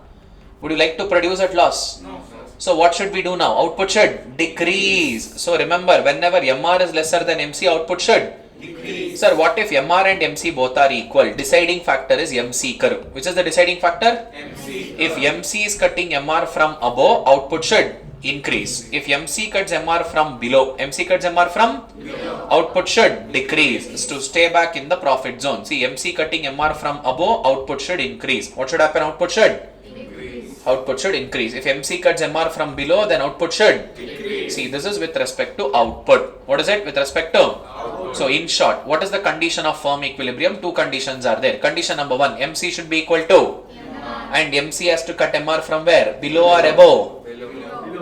Would you like to produce at loss? No. So what should we do now? Output should decrease. So remember, whenever MR is lesser than MC, output should decrease. Sir, what if MR and MC both are equal? Deciding factor is MC curve. Which is the deciding factor? MC. If MC is cutting MR from above, output should increase. If MC cuts MR from below, MC cuts MR from below, output should decrease to stay back in the profit zone. See, MC cutting MR from above, output should increase. What should happen? Output should increase. Output should increase. If MC cuts MR from below, then output should decrease. See, this is with respect to output. What is it with respect to? Output. So in short, what is the condition of firm equilibrium? Two conditions are there. Condition number one, MC should be equal to MR. And MC has to cut MR from where? Below or above?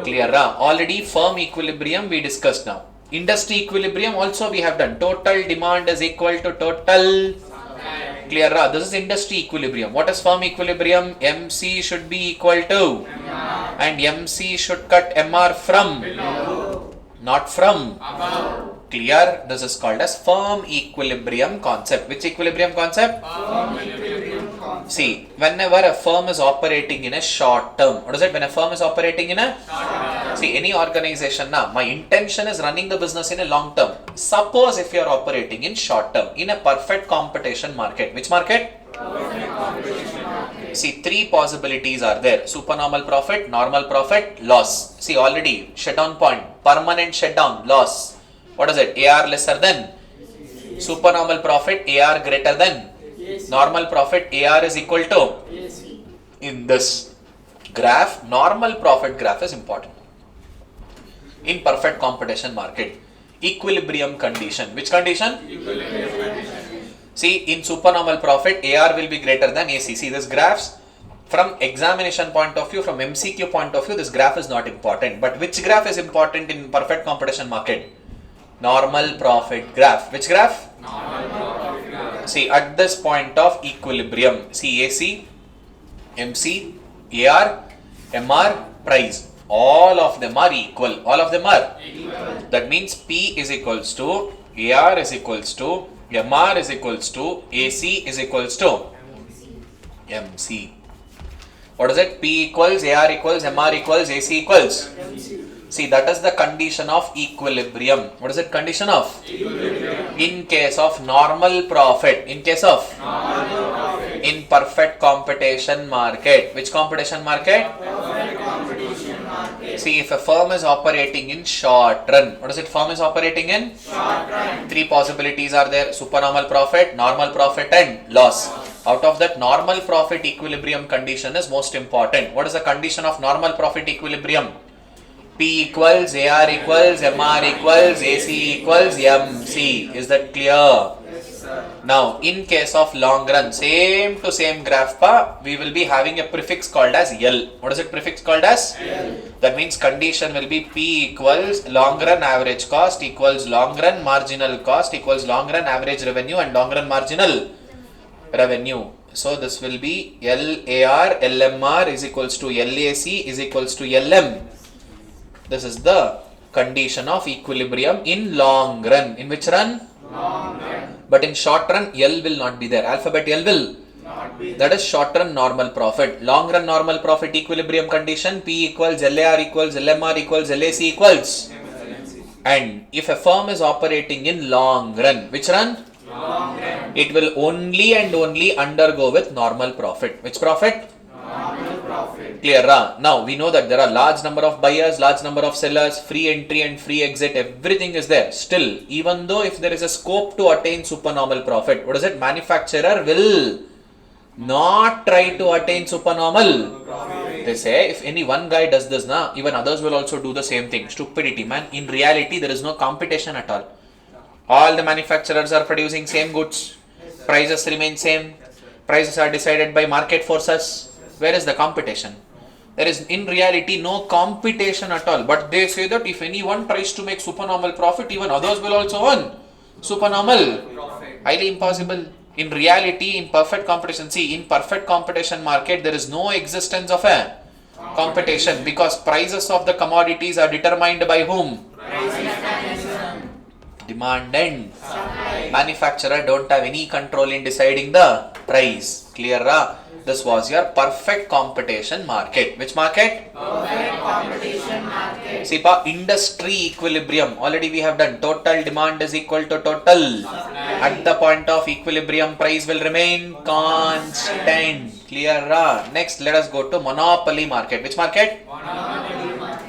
Clear? Already firm equilibrium we discussed now. Industry equilibrium also we have done. Total demand is equal to total supply. Clear? This is industry equilibrium. What is firm equilibrium? MC should be equal to MR. And MC should cut MR from below, not from above. Clear? This is called as firm equilibrium concept. Which equilibrium concept? Firm equilibrium concept. See, whenever a firm is operating in a short term, what is it? When a firm is operating in a short term. See, any organization now, my intention is running the business in a long term. Suppose if you are operating in short term, in a perfect competition market. Which market? Perfect competition market. See, three possibilities are there. Supernormal profit, normal profit, loss. See, already shutdown point, permanent shutdown, loss. What is it? AR lesser than? Supernormal profit, AR greater than? Normal profit, AR is equal to? In this graph, normal profit graph is important. In perfect competition market, equilibrium condition. Which condition? Equilibrium condition. See, in supernormal profit, AR will be greater than AC. See this graphs? From examination point of view, from MCQ point of view, this graph is not important. But which graph is important in perfect competition market? Normal profit graph. Which graph? Normal profit graph. See, at this point of equilibrium, see AC, MC, AR, MR, price. All of them are equal. All of them are Equal. That means P is equals to AR is equals to MR is equals to AC is equals to MC. What is it? P equals AR equals MR equals AC equals. See, that is the condition of equilibrium. What is it? Condition of Equilibrium. in case of normal profit. In case of Normal profit. in perfect competition market. Which competition market? Perfect competition market. See, if a firm is operating in short run, what is it? Firm is operating in Short run. three possibilities are there: supernormal profit, normal profit, and loss. Out of that, normal profit equilibrium condition is most important. What is the condition of normal profit equilibrium? P equals AR equals MR equals AC equals MC. Is that clear? Yes, sir. Now, in case of long run, same to same graph pa, we will be having a prefix called as L. What is it prefix called as? L. That means condition will be P equals long run average cost equals long run marginal cost equals long run average revenue and long run marginal revenue. So this will be LAR, LMR is equals to LAC is equals to LM. This is the condition of equilibrium in long run. In which run? Long run. But in short run, L will not be there. Alphabet L will. Not be. That is short run normal profit. Long run normal profit equilibrium condition P equals LAR equals LMR equals LAC equals. And if a firm is operating in long run, which run? Long run. It will only and only undergo with normal profit. Which profit? Normal profit. Clear? Now we know that there are large number of buyers, large number of sellers, free entry and free exit, everything is there. Still, even though if there is a scope to attain supernormal profit, what is it? Manufacturer will not try to attain supernormal. They say if any one guy does this, even others will also do the same thing. Stupidity, man. In reality, there is no competition at all. All the manufacturers are producing same goods. Prices remain same. Prices are decided by market forces. Where is the competition? There is in reality no competition at all. But they say that if anyone tries to make supernormal profit, even others will also earn supernormal Profit. highly impossible. In reality, in perfect competition, see, in perfect competition market, there is no existence of a competition because prices of the commodities are determined by whom? Price mechanism. Demand and Supply. manufacturer don't have any control in deciding the price. Clear? This was your perfect competition market. Which market? Perfect competition market. See, industry equilibrium. Already we have done. Total demand is equal to total. At the point of equilibrium, price will remain constant. Clear? Next, let us go to monopoly market. Which market?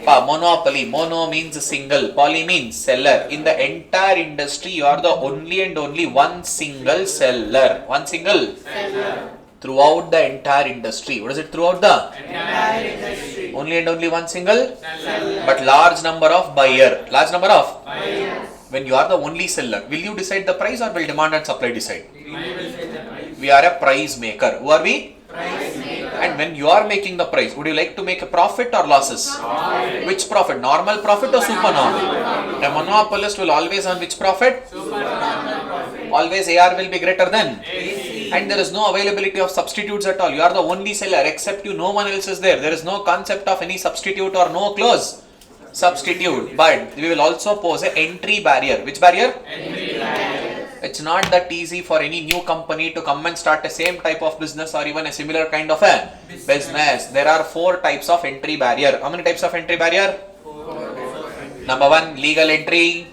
Monopoly. Mono means single. Poly means seller. In the entire industry, you are the only and only one single seller. One single Seller. throughout the entire industry. What is it throughout the? Entire industry. Only and only one single? Seller. But large number of buyer. Large number of? Buyers. When you are the only seller, will you decide the price or will demand and supply decide? We will say the price. We are a price maker. Who are we? Price maker. And when you are making the price, would you like to make a profit or losses? Profit. Which profit? Normal profit or supernormal? A monopolist will always earn which profit? Supernormal profit. Always AR will be greater than. AC. And there is no availability of substitutes at all. You are the only seller. Except you, no one else is there. There is no concept of any substitute or no close substitute. But we will also pose an entry barrier. Which barrier? Entry barrier. It's not that easy for any new company to come and start the same type of business or even a similar kind of a business. There are 4 types of entry barrier. How many types of entry barrier? Number 1, legal entry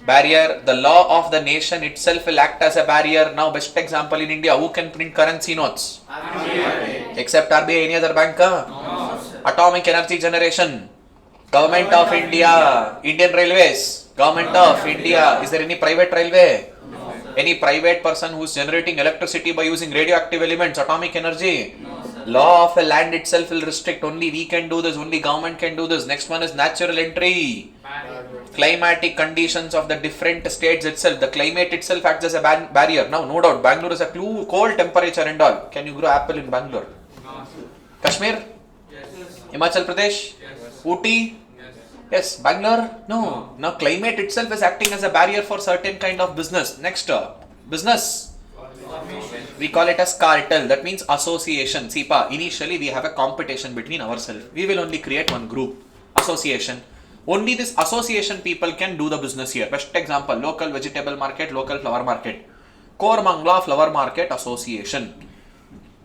barrier. The law of the nation itself will act as a barrier. Now, best example in India, who can print currency notes? RBI. Except RBI, any other bank? No, sir. Atomic energy generation. Government of India. Indian Railways. Government of India. Is there any private railway? Any private person who is generating electricity by using radioactive elements, atomic energy? No, sir. Law of a land itself will restrict. Only we can do this. Only government can do this. Next one is natural entry. Climatic conditions of the different states itself. The climate itself acts as a barrier. Now, no doubt, Bangalore is a cold temperature and all. Can you grow apple in Bangalore? Kashmir? Himachal Pradesh? Ooty? Yes. Bangalore? No. Now climate itself is acting as a barrier for certain kind of business. Next, business. We call it as cartel. That means association. See, initially we have a competition between ourselves. We will only create one group. Association. Only this association people can do the business here. Best example, local vegetable market, local flower market. Kormangla Flower Market Association.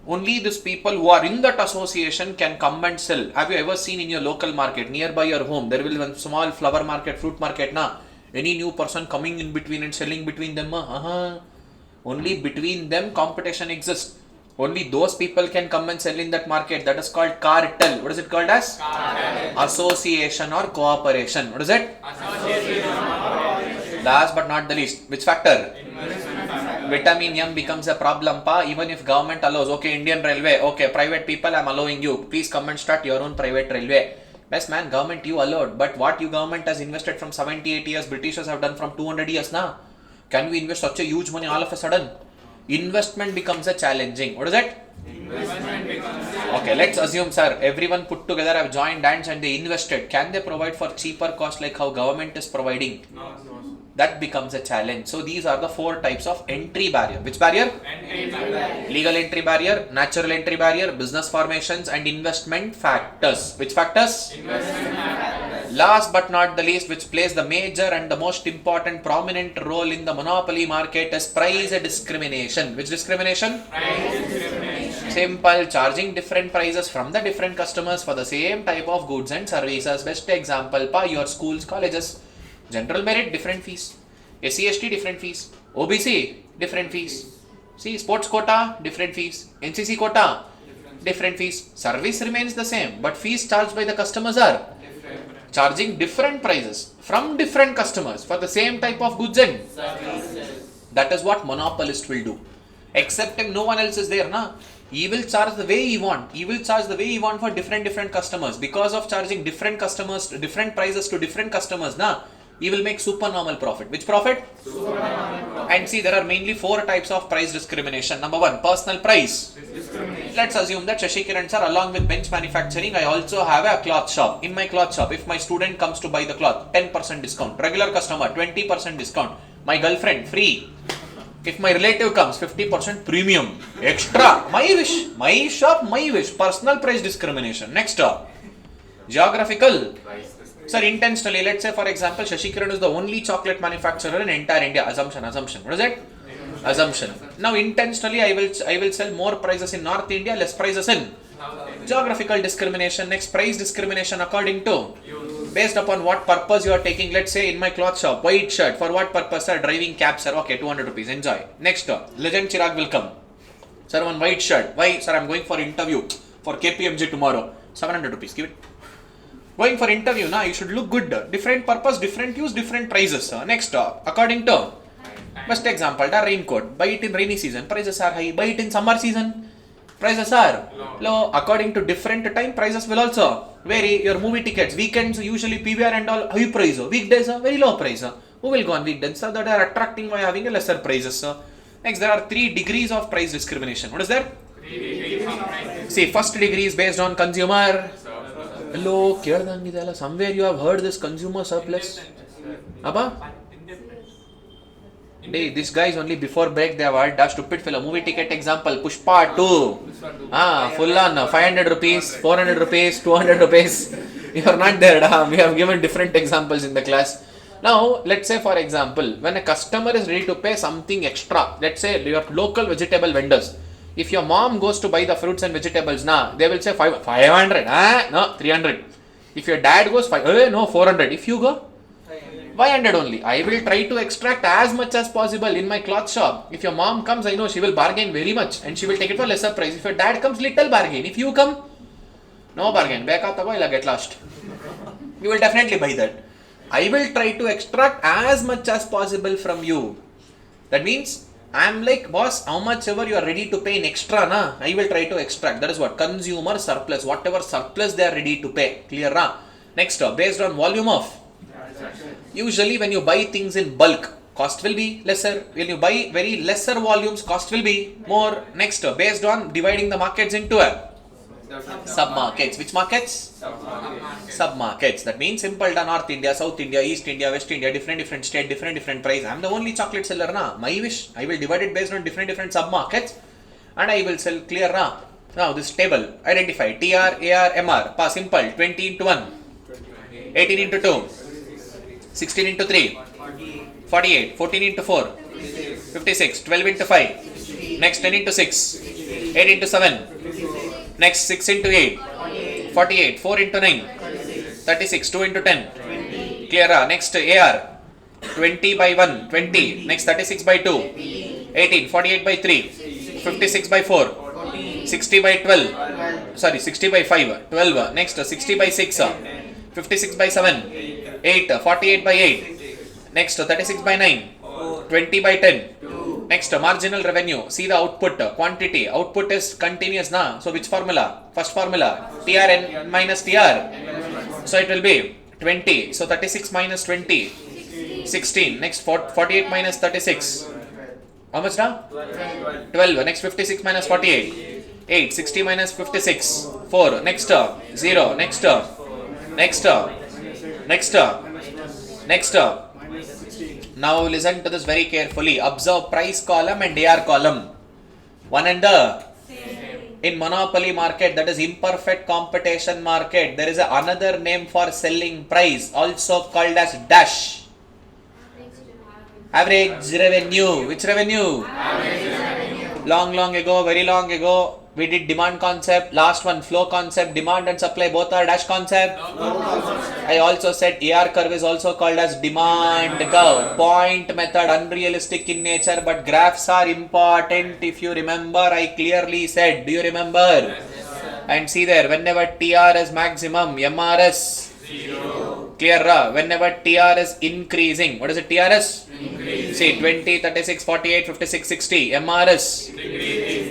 Only these people who are in that association can come and sell. Have you ever seen in your local market, nearby your home, there will be one small flower market, fruit market, na? Any new person coming in between and selling between them, only between them competition exists. Only those people can come and sell in that market. That is called cartel. What is it called as? Cartel. Association or cooperation. What is it? Association or cooperation. Last but not the least, which factor? Vitamin M becomes a problem, even if government allows. Okay, Indian Railway, okay, private people, I'm allowing you. Please come and start your own private railway. Best man, government you allowed. But what you government has invested from 78 years, Britishers have done from 200 years now. Can we invest such a huge money all of a sudden? Investment becomes a challenging. What is it? Investment becomes okay, let's assume, sir, everyone put together have joined hands and they invested. Can they provide for cheaper cost like how government is providing? No. That becomes a challenge. So these are the 4 types of entry barrier. Which barrier? Entry barrier. Legal entry barrier, natural entry barrier, business formations and investment factors. Which factors? Investment factors. Last but not the least, which plays the major and the most important prominent role in the monopoly market is price discrimination. Which discrimination? Price discrimination. Simple, charging different prices from the different customers for the same type of goods and services. Best example, your schools, colleges. General merit, different fees. SC/ST, different fees. OBC, different fees. See, sports quota, different fees. NCC quota, different fees. Service remains the same, but fees charged by the customers are charging different prices from different customers for the same type of goods and services. That is what monopolist will do. Except if no one else is there, na? He will charge the way he want. He will charge the way he want for different customers. Because of charging different customers, different prices to different customers, na? He will make supernormal profit. Which profit? Supernormal profit. And see, there are mainly 4 types of price discrimination. Number 1, personal price. Let's assume that Shashikiran sir, along with bench manufacturing, I also have a cloth shop. In my cloth shop, if my student comes to buy the cloth, 10% discount. Regular customer, 20% discount. My girlfriend, free. If my relative comes, 50% premium. Extra. My wish. My shop, my wish. Personal price discrimination. Next up. Geographical. Sir, intentionally, let's say for example, Shashikiran is the only chocolate manufacturer in entire India. Assumption. What is it? Assumption. Now intentionally, I will sell more prices in North India, less prices in geographical discrimination. Next, price discrimination according to based upon what purpose you are taking. Let's say in my cloth shop, white shirt. For what purpose, sir? Driving cab, sir. Okay, 200 rupees. Enjoy. Next, Legend Chirag will come. Sir, one white shirt. Why? Sir, I'm going for interview for KPMG tomorrow. 700 rupees. Give it. Going for interview, na, you should look good. Different purpose, different use, different prices. Next, according to best example, the raincoat. Buy it in rainy season, prices are high. Buy it in summer season, prices are low. According to different time, prices will also vary. Your movie tickets, weekends usually PVR and all high price. Weekdays are very low price. Who will go on weekdays? So that are attracting by having a lesser prices. Next, there are 3 degrees of price discrimination. What is that? 3 degrees of price. See, first degree is based on consumer. Hello, somewhere you have heard this consumer surplus. Abba? Hey, this guy is only before break they have heard that stupid fellow. Movie ticket example, Pushpa 2. Full on 500 rupees, 400 rupees, 200 rupees. You are not there. We have given different examples in the class. Now, let's say for example, when a customer is ready to pay something extra, let's say your local vegetable vendors. If your mom goes to buy the fruits and vegetables, they will say 500. No, 300. If your dad goes 400. If you go 500 only. I will try to extract as much as possible in my cloth shop. If your mom comes, I know she will bargain very much and she will take it for lesser price. If your dad comes, little bargain. If you come, no bargain. Back up the boy, get lost. You will definitely buy that. I will try to extract as much as possible from you. That means I am like, boss, how much ever you are ready to pay in extra, I will try to extract. That is what? Consumer surplus. Whatever surplus they are ready to pay. Clear, Next, based on volume of. Usually when you buy things in bulk, cost will be lesser. When you buy very lesser volumes, cost will be more. Next, based on dividing the markets into Sub-markets. Which markets? Sub-markets. That means simple to North India, South India, East India, West India, different state, different price. I am the only chocolate seller na. My wish, I will divide it based on different sub-markets and I will sell clear na. Now this table, identify TR, AR, MR. Pa simple, 20 into 1, 18 into 2, 16 into 3, 48, 14 into 4, 56, 12 into 5, next 10 into 6, 8 into 7, next 6 into 8, 48, 4 into 9, 36, 2 into 10, clear. Next AR, 20 by 1, 20, next 36 by 2, 18, 48 by 3, 56 by 4, 60 by 12, sorry 60 by 5, 12, next 60 by 6, 56 by 7, 8, 48 by 8, next 36 by 9, 20 by 10, next marginal revenue, see the output, quantity, output is continuous na, so which formula? First formula, TRN minus TR, so it will be 20, so 36 minus 20, 16, next 48 minus 36, how much na? 12, next 56 minus 48, 8, 60 minus 56, 4, next 0, next, now listen to this very carefully. Observe price column and AR column. One and the in monopoly market, that is imperfect competition market, there is another name for selling price, also called as dash. Average revenue. Which revenue? Long ago, very long ago, we did demand concept. Last one, flow concept. Demand and supply both are dash concept. I also said AR curve is also called as demand curve. Point method, unrealistic in nature, but graphs are important. If you remember, I clearly said. Do you remember? And see there, whenever TR is maximum, MR is 0. Clear? Whenever TR is increasing, what is it? TR is? See, 20, 36, 48, 56, 60. MR is?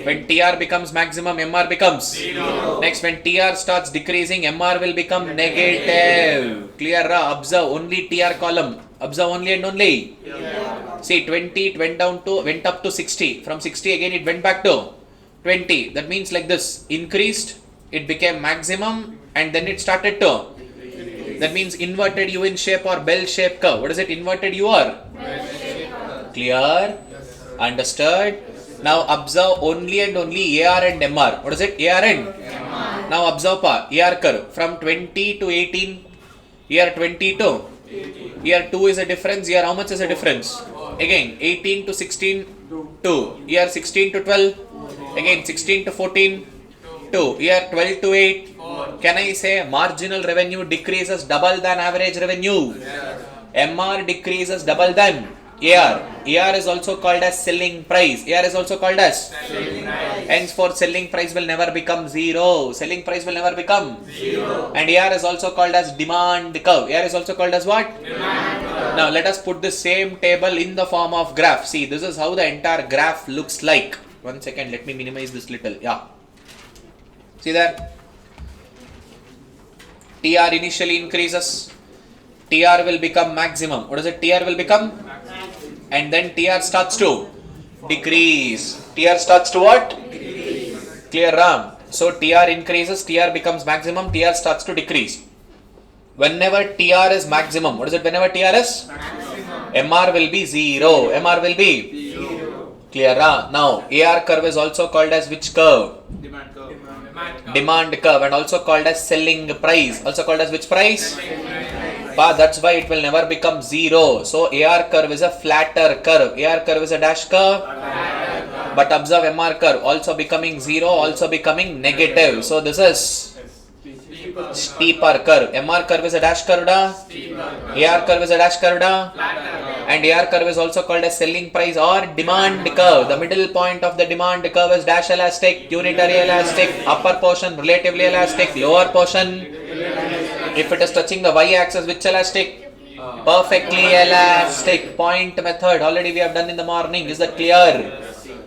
When TR becomes maximum, MR becomes? 0. Next, when TR starts decreasing, MR will become negative. Clear? Observe only TR column. Observe only and only. Yeah. See, 20 it went up to 60. From 60 again it went back to 20. That means like this. Increased, it became maximum and then it started to. That means inverted U in shape or bell shape curve. What is it? Inverted U or? Clear? Understood? Now observe only and only AR and MR. What is it? AR and? MR. Now observe AR curve from 20 to 18. Year 20 to? Year 2 is a difference. Year how much is a difference? Again 18 to 16, 2. Year 16 to 12. Again 16 to 14, 2. Year 12 to 8. Can I say marginal revenue decreases double than average revenue? MR decreases double than AR. AR is also called as selling price. AR is also called as selling price. Henceforth, selling price will never become 0. Selling price will never become 0. And AR is also called as demand curve. AR is also called as what? Demand curve. Now let us put the same table in the form of graph. See, this is how the entire graph looks like. 1 second, let me minimize this little. Yeah. See there? TR initially increases. TR will become maximum. What is it? TR will become? And then TR starts to decrease. TR starts to what? Decrease. Clear, Ram? So TR increases, TR becomes maximum, TR starts to decrease. Whenever TR is maximum, what is it? Whenever TR is? Maximum. MR will be 0. MR will be? 0. Clear, Ram? Now, AR curve is also called as which curve? Demand curve. Demand curve, and also called as selling price. Also called as which price? That's why it will never become 0. So AR curve is a flatter curve. AR curve is a dash curve. But observe MR curve also becoming 0, also becoming negative. So this is steeper curve. MR curve is a dash curve. AR curve is a dash curve. And AR curve is also called as selling price or demand curve. The middle point of the demand curve is dash elastic, unitary elastic, upper portion relatively elastic, lower portion. If it is touching the y-axis, which elastic? Perfectly elastic. Point method. Already we have done in the morning. Is that clear?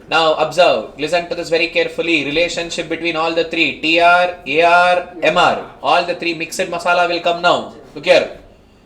Now observe. Listen to this very carefully. Relationship between all the three. TR, AR, MR. All the three mixed masala will come now. Look here.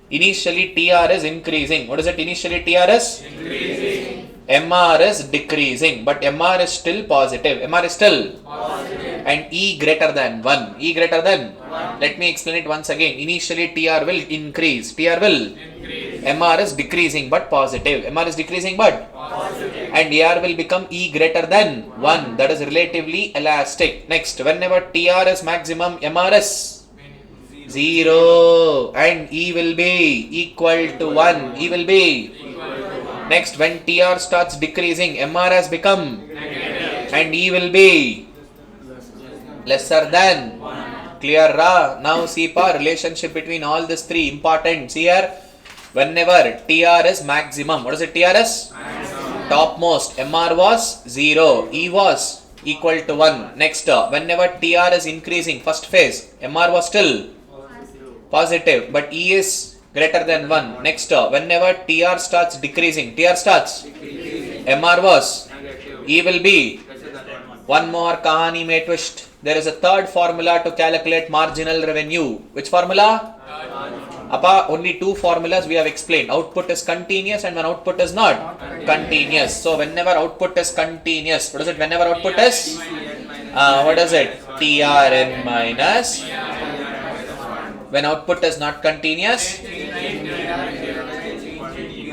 Initially TR is increasing. What is it? Initially TR is? Increasing. MR is decreasing. But MR is still positive. MR is still? Positive. and E greater than 1. E greater than 1. Let me explain it once again. Initially TR will increase. TR will increase. MR is decreasing but positive. MR is decreasing but positive. And AR will become E greater than 1. That is relatively elastic. Next, whenever TR is maximum, MR is 0 and E will be equal to 1. E will be next, when TR starts decreasing, MR has become negative and E will be lesser than 1. Clear ra? Now see pa, relationship between all these three important. See here, whenever TR is maximum, what is it? TR is maximum. Topmost, MR was 0, E was equal to 1. Next, whenever TR is increasing, first phase, MR was still positive but E is greater than 1. Next, whenever TR starts decreasing, MR was negative. E will be one more kahani may twist. There is a third formula to calculate marginal revenue. Which formula? Appa, only two formulas we have explained. Output is continuous and when output is not continuous. So whenever output is continuous, what is it? Whenever output is what is it? TRN minus. When output is not continuous,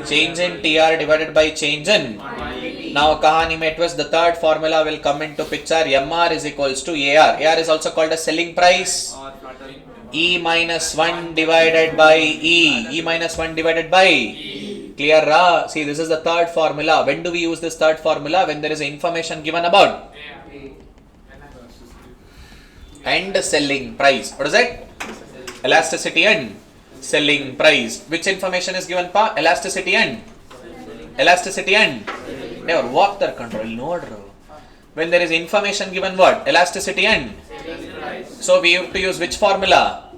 change in TR divided by change in. Now kahani may twist, the third formula will come into picture. MR is equals to AR. AR is also called as selling price. E minus 1 divided by E. E minus 1 divided by E. Clear ra? See, this is the third formula. When do we use this third formula? When there is information given about and selling price. What is it? Elasticity and selling price. Which information is given pa? Elasticity and never walk their control. No. When there is information given what? Elasticity and so we have to use which formula?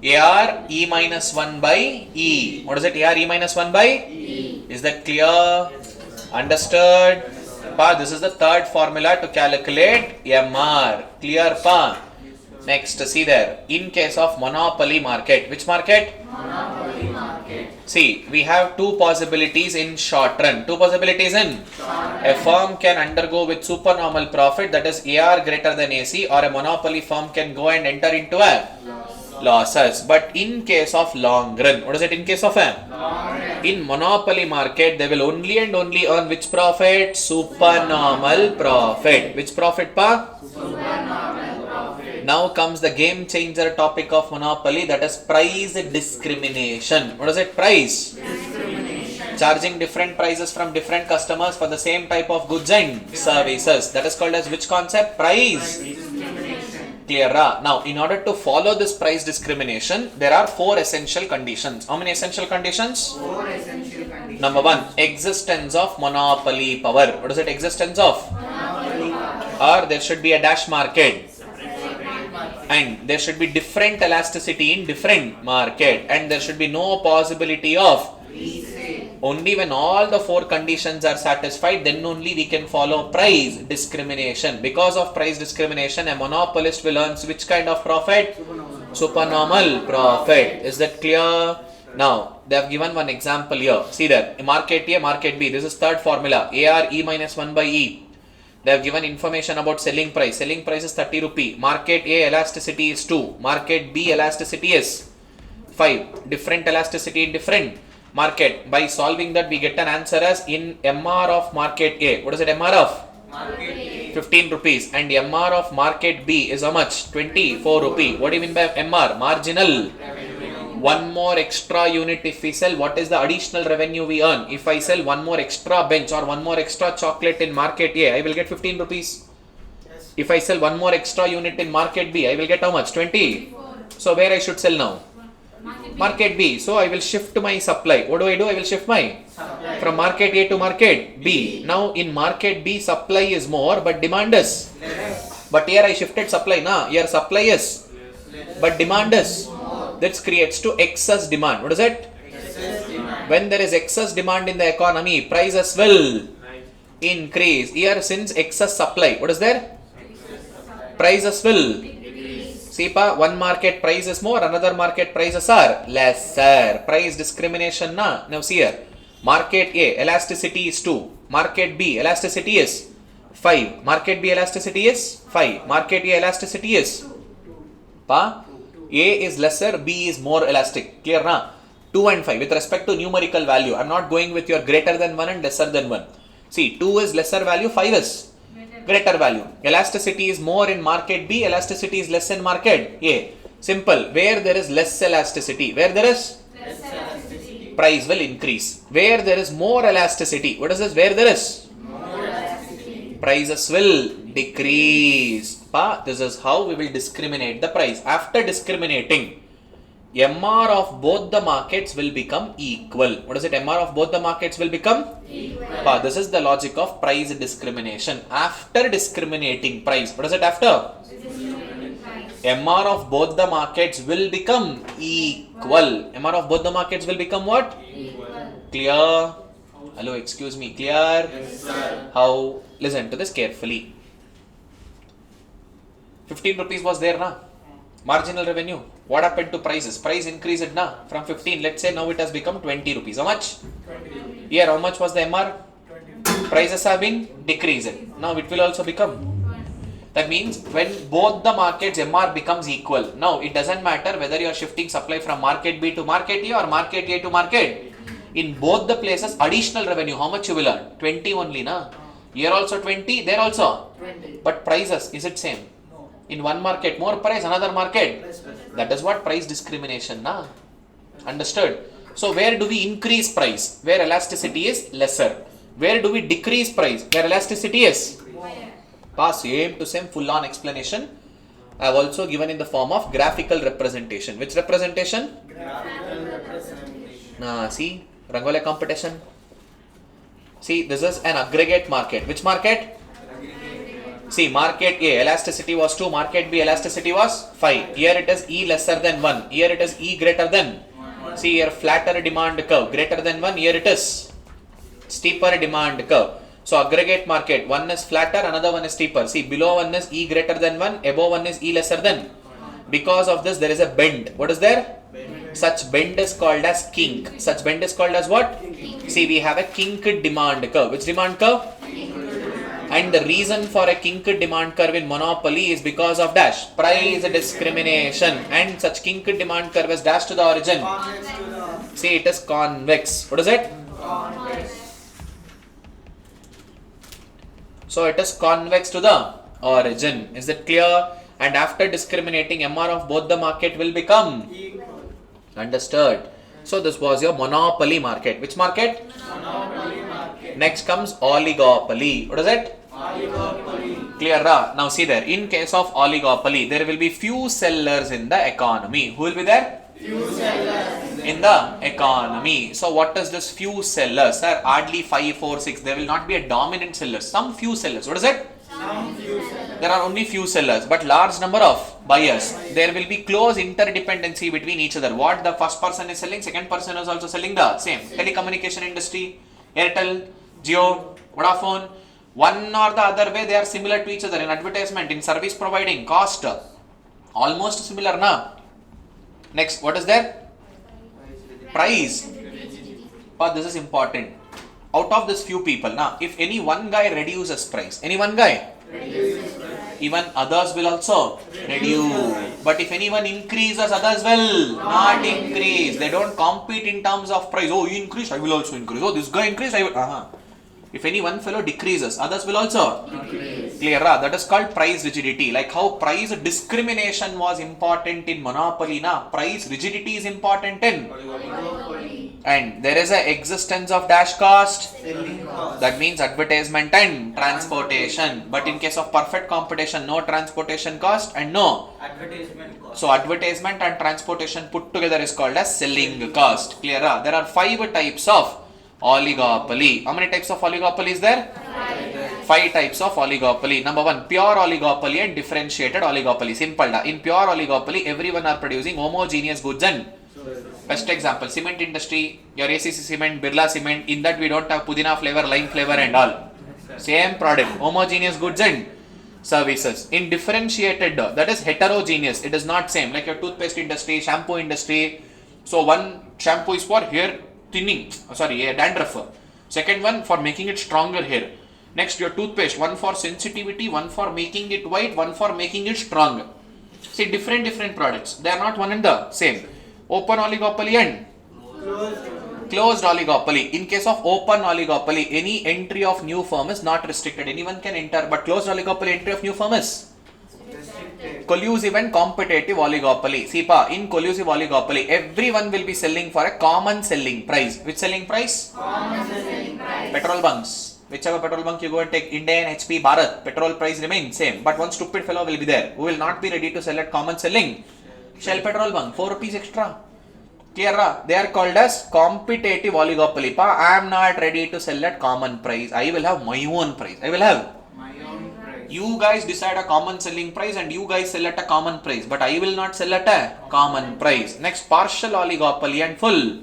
AR E minus 1 by E. What is it? AR E minus 1 by E. Is that clear? Understood? Pa, this is the third formula to calculate MR. Clear pa? Next, see there. In case of monopoly market. Which market? Monopoly market. See, we have two possibilities in short run. Two possibilities in a firm can undergo with supernormal profit, that is AR greater than AC, or a monopoly firm can go and enter into a losses. But in case of long run, what is it in case of a? In monopoly market, they will only and only earn which profit? Supernormal profit. Which profit pa? Supernormal profit. Now comes the game changer topic of monopoly, that is price discrimination. What is it? Price discrimination. Charging different prices from different customers for the same type of goods and services. That is called as which concept? Price discrimination. Clear? Now, in order to follow this price discrimination, there are four essential conditions. How many essential conditions? Four essential conditions. Number one, existence of monopoly power. What is it? Existence of monopoly power. Or there should be a dash market. And there should be different elasticity in different market. And there should be no possibility of resale. Only when all the four conditions are satisfied, then only we can follow price discrimination. Because of price discrimination, a monopolist will earn which kind of profit? Supernormal profit. Is that clear? Now, they have given one example here. See there. Market A, market B. This is third formula. AR E minus 1 by E. They have given information about selling price. Selling price is 30 rupee. Market A elasticity is 2. Market B elasticity is 5. Different elasticity in different market. By solving that, we get an answer as in MR of market A. What is it? MR of? Market A. 15 rupees. And MR of market B is how much? 24 rupee. What do you mean by MR? Marginal one more extra unit if we sell. What is the additional revenue we earn? If I sell one more extra bench or one more extra chocolate in market A, I will get 15 rupees. Yes. If I sell one more extra unit in market B, I will get how much? 20. So where I should sell now? Market B. So I will shift my supply. What do? I will shift my supply from market A to market B. Now in market B, supply is more but demand is less. But here I shifted supply. Here supply is less. But demand is. That creates to excess demand. What is it? Excess demand. When there is excess demand in the economy, prices will increase. Here since excess supply, what is there? Prices will decrease. See pa, one market price is more, another market prices are lesser. Price discrimination na. Now see here. Market A, elasticity is 2. Market B, elasticity is 5. Market B elasticity is 5. Market A elasticity is Pa? A is lesser, B is more elastic. Clear na? 2 and 5 with respect to numerical value. I am not going with your greater than 1 and lesser than 1. See, 2 is lesser value, 5 is greater value. Elasticity is more in market B, elasticity is less in market A. Simple. Where there is less elasticity, where there is Less elasticity. price will increase. Where there is more elasticity, what is this? Where there is More elasticity. prices will decrease. Pa, this is how we will discriminate the price. After discriminating, MR of both the markets will become equal. What is it? MR of both the markets will become Equal. Pa, this is the logic of price discrimination. After discriminating price, what is it after? MR of both the markets will become equal. MR of both the markets will become what? Equal. Clear? Hello, excuse me. Clear? Yes, sir. How? Listen to this carefully. 15 rupees was there, na? Marginal revenue. What happened to prices? Price increased, na? From 15, let's say now it has become 20 rupees. How much? 20. Here, how much was the MR? 20. Prices have been decreased. Now it will also become. That means when both the markets MR becomes equal. Now it doesn't matter whether you are shifting supply from market B to market A or market A to market. In both the places, additional revenue, how much you will earn? 20 only, na? Here also 20, there also. 20. But prices, is it same? No. In one market, more price, another market. Less. That is what price discrimination, na? Understood? So where do we increase price? Where elasticity is lesser. Where do we decrease price? Where elasticity is? Same to same full on explanation. I have also given in the form of graphical representation. Which representation? Graphical representation. See, Rangoli competition. See, this is an aggregate market. Which market? See, market A, elasticity was 2, market B, elasticity was 5. Here it is E lesser than 1. Here it is E greater than. See, here flatter demand curve. Greater than 1, here it is steeper demand curve. So, aggregate market, one is flatter, another one is steeper. See, below one is E greater than 1, above one is E lesser than. Because of this, there is a bend. What is there? Such bend is called as kink. Such bend is called as what? See, we have a kink demand curve. Which demand curve? And the reason for a kink demand curve in monopoly is because of dash. Price discrimination. And such kink demand curve is dash to the origin. Convex to the See, it is convex. What is it? convex. So, it is convex to the origin. Is it clear? And after discriminating, MR of both the market will become Equal. understood. So, this was your monopoly market. Which market? Monopoly market. Next comes oligopoly. What is it? Oligopoly. Clear, ra? Now see there. In case of oligopoly, there will be few sellers in the economy. Who will be there? Few sellers. In the economy. So what is this few sellers? Sir, hardly 5, 4, 6. There will not be a dominant seller. Some few sellers. What is it? Some few sellers. There are only few sellers, but large number of buyers. There will be close interdependency between each other. What the first person is selling, second person is also selling the same. Telecommunication industry, Airtel, Jio, Vodafone. One or the other way, they are similar to each other in advertisement, in service providing, cost. Almost similar, na? Next, what is there? Price. But this is important. Out of this few people, na, if any one guy reduces price, any one guy, even others will also reduce. But if anyone increases, others will not increase. They don't compete in terms of price. Oh, you increased, I will also increase. Oh, this guy increased, I will. If any one fellow decreases, others will also clear. That is called price rigidity. Like how price discrimination was important in monopoly, na, price rigidity is important in. And there is a existence of dash cost. Selling cost. That means advertisement and transportation. But in case of perfect competition, no transportation cost and no. Advertisement cost. So advertisement and transportation put together is called as selling cost. Clear? There are 5 types of oligopoly. How many types of oligopoly is there? 5 types of oligopoly. Number 1, pure oligopoly and differentiated oligopoly. Simple. In pure oligopoly, everyone are producing homogeneous goods and best example, cement industry, your ACC cement, Birla cement, in that we don't have Pudina flavor, lime flavor and all. Same product, homogeneous goods and services. In differentiated, that is heterogeneous, it is not same. Like your toothpaste industry, shampoo industry. So one shampoo is for hair thinning, dandruff. Second one for making it stronger hair. Next, your toothpaste, one for sensitivity, one for making it white, one for making it strong. See, different products. They are not one and the same. Open oligopoly and closed oligopoly. In case of open oligopoly, any entry of new firm is not restricted. Anyone can enter, but closed oligopoly, entry of new firm is collusive and competitive oligopoly. See, in collusive oligopoly, everyone will be selling for a common selling price. Which selling price? Common selling price. Petrol bunks. Whichever petrol bunk you go and take, Indian, HP, Bharat, petrol price remains same. But one stupid fellow will be there who will not be ready to sell at common selling. Shell petrol bunk, 4 rupees extra. Clear? They are called as competitive oligopoly. I am not ready to sell at common price. I will have my own price. I will have My own price. you guys decide a common selling price and you guys sell at a common price. But I will not sell at a common price. Next, partial oligopoly and full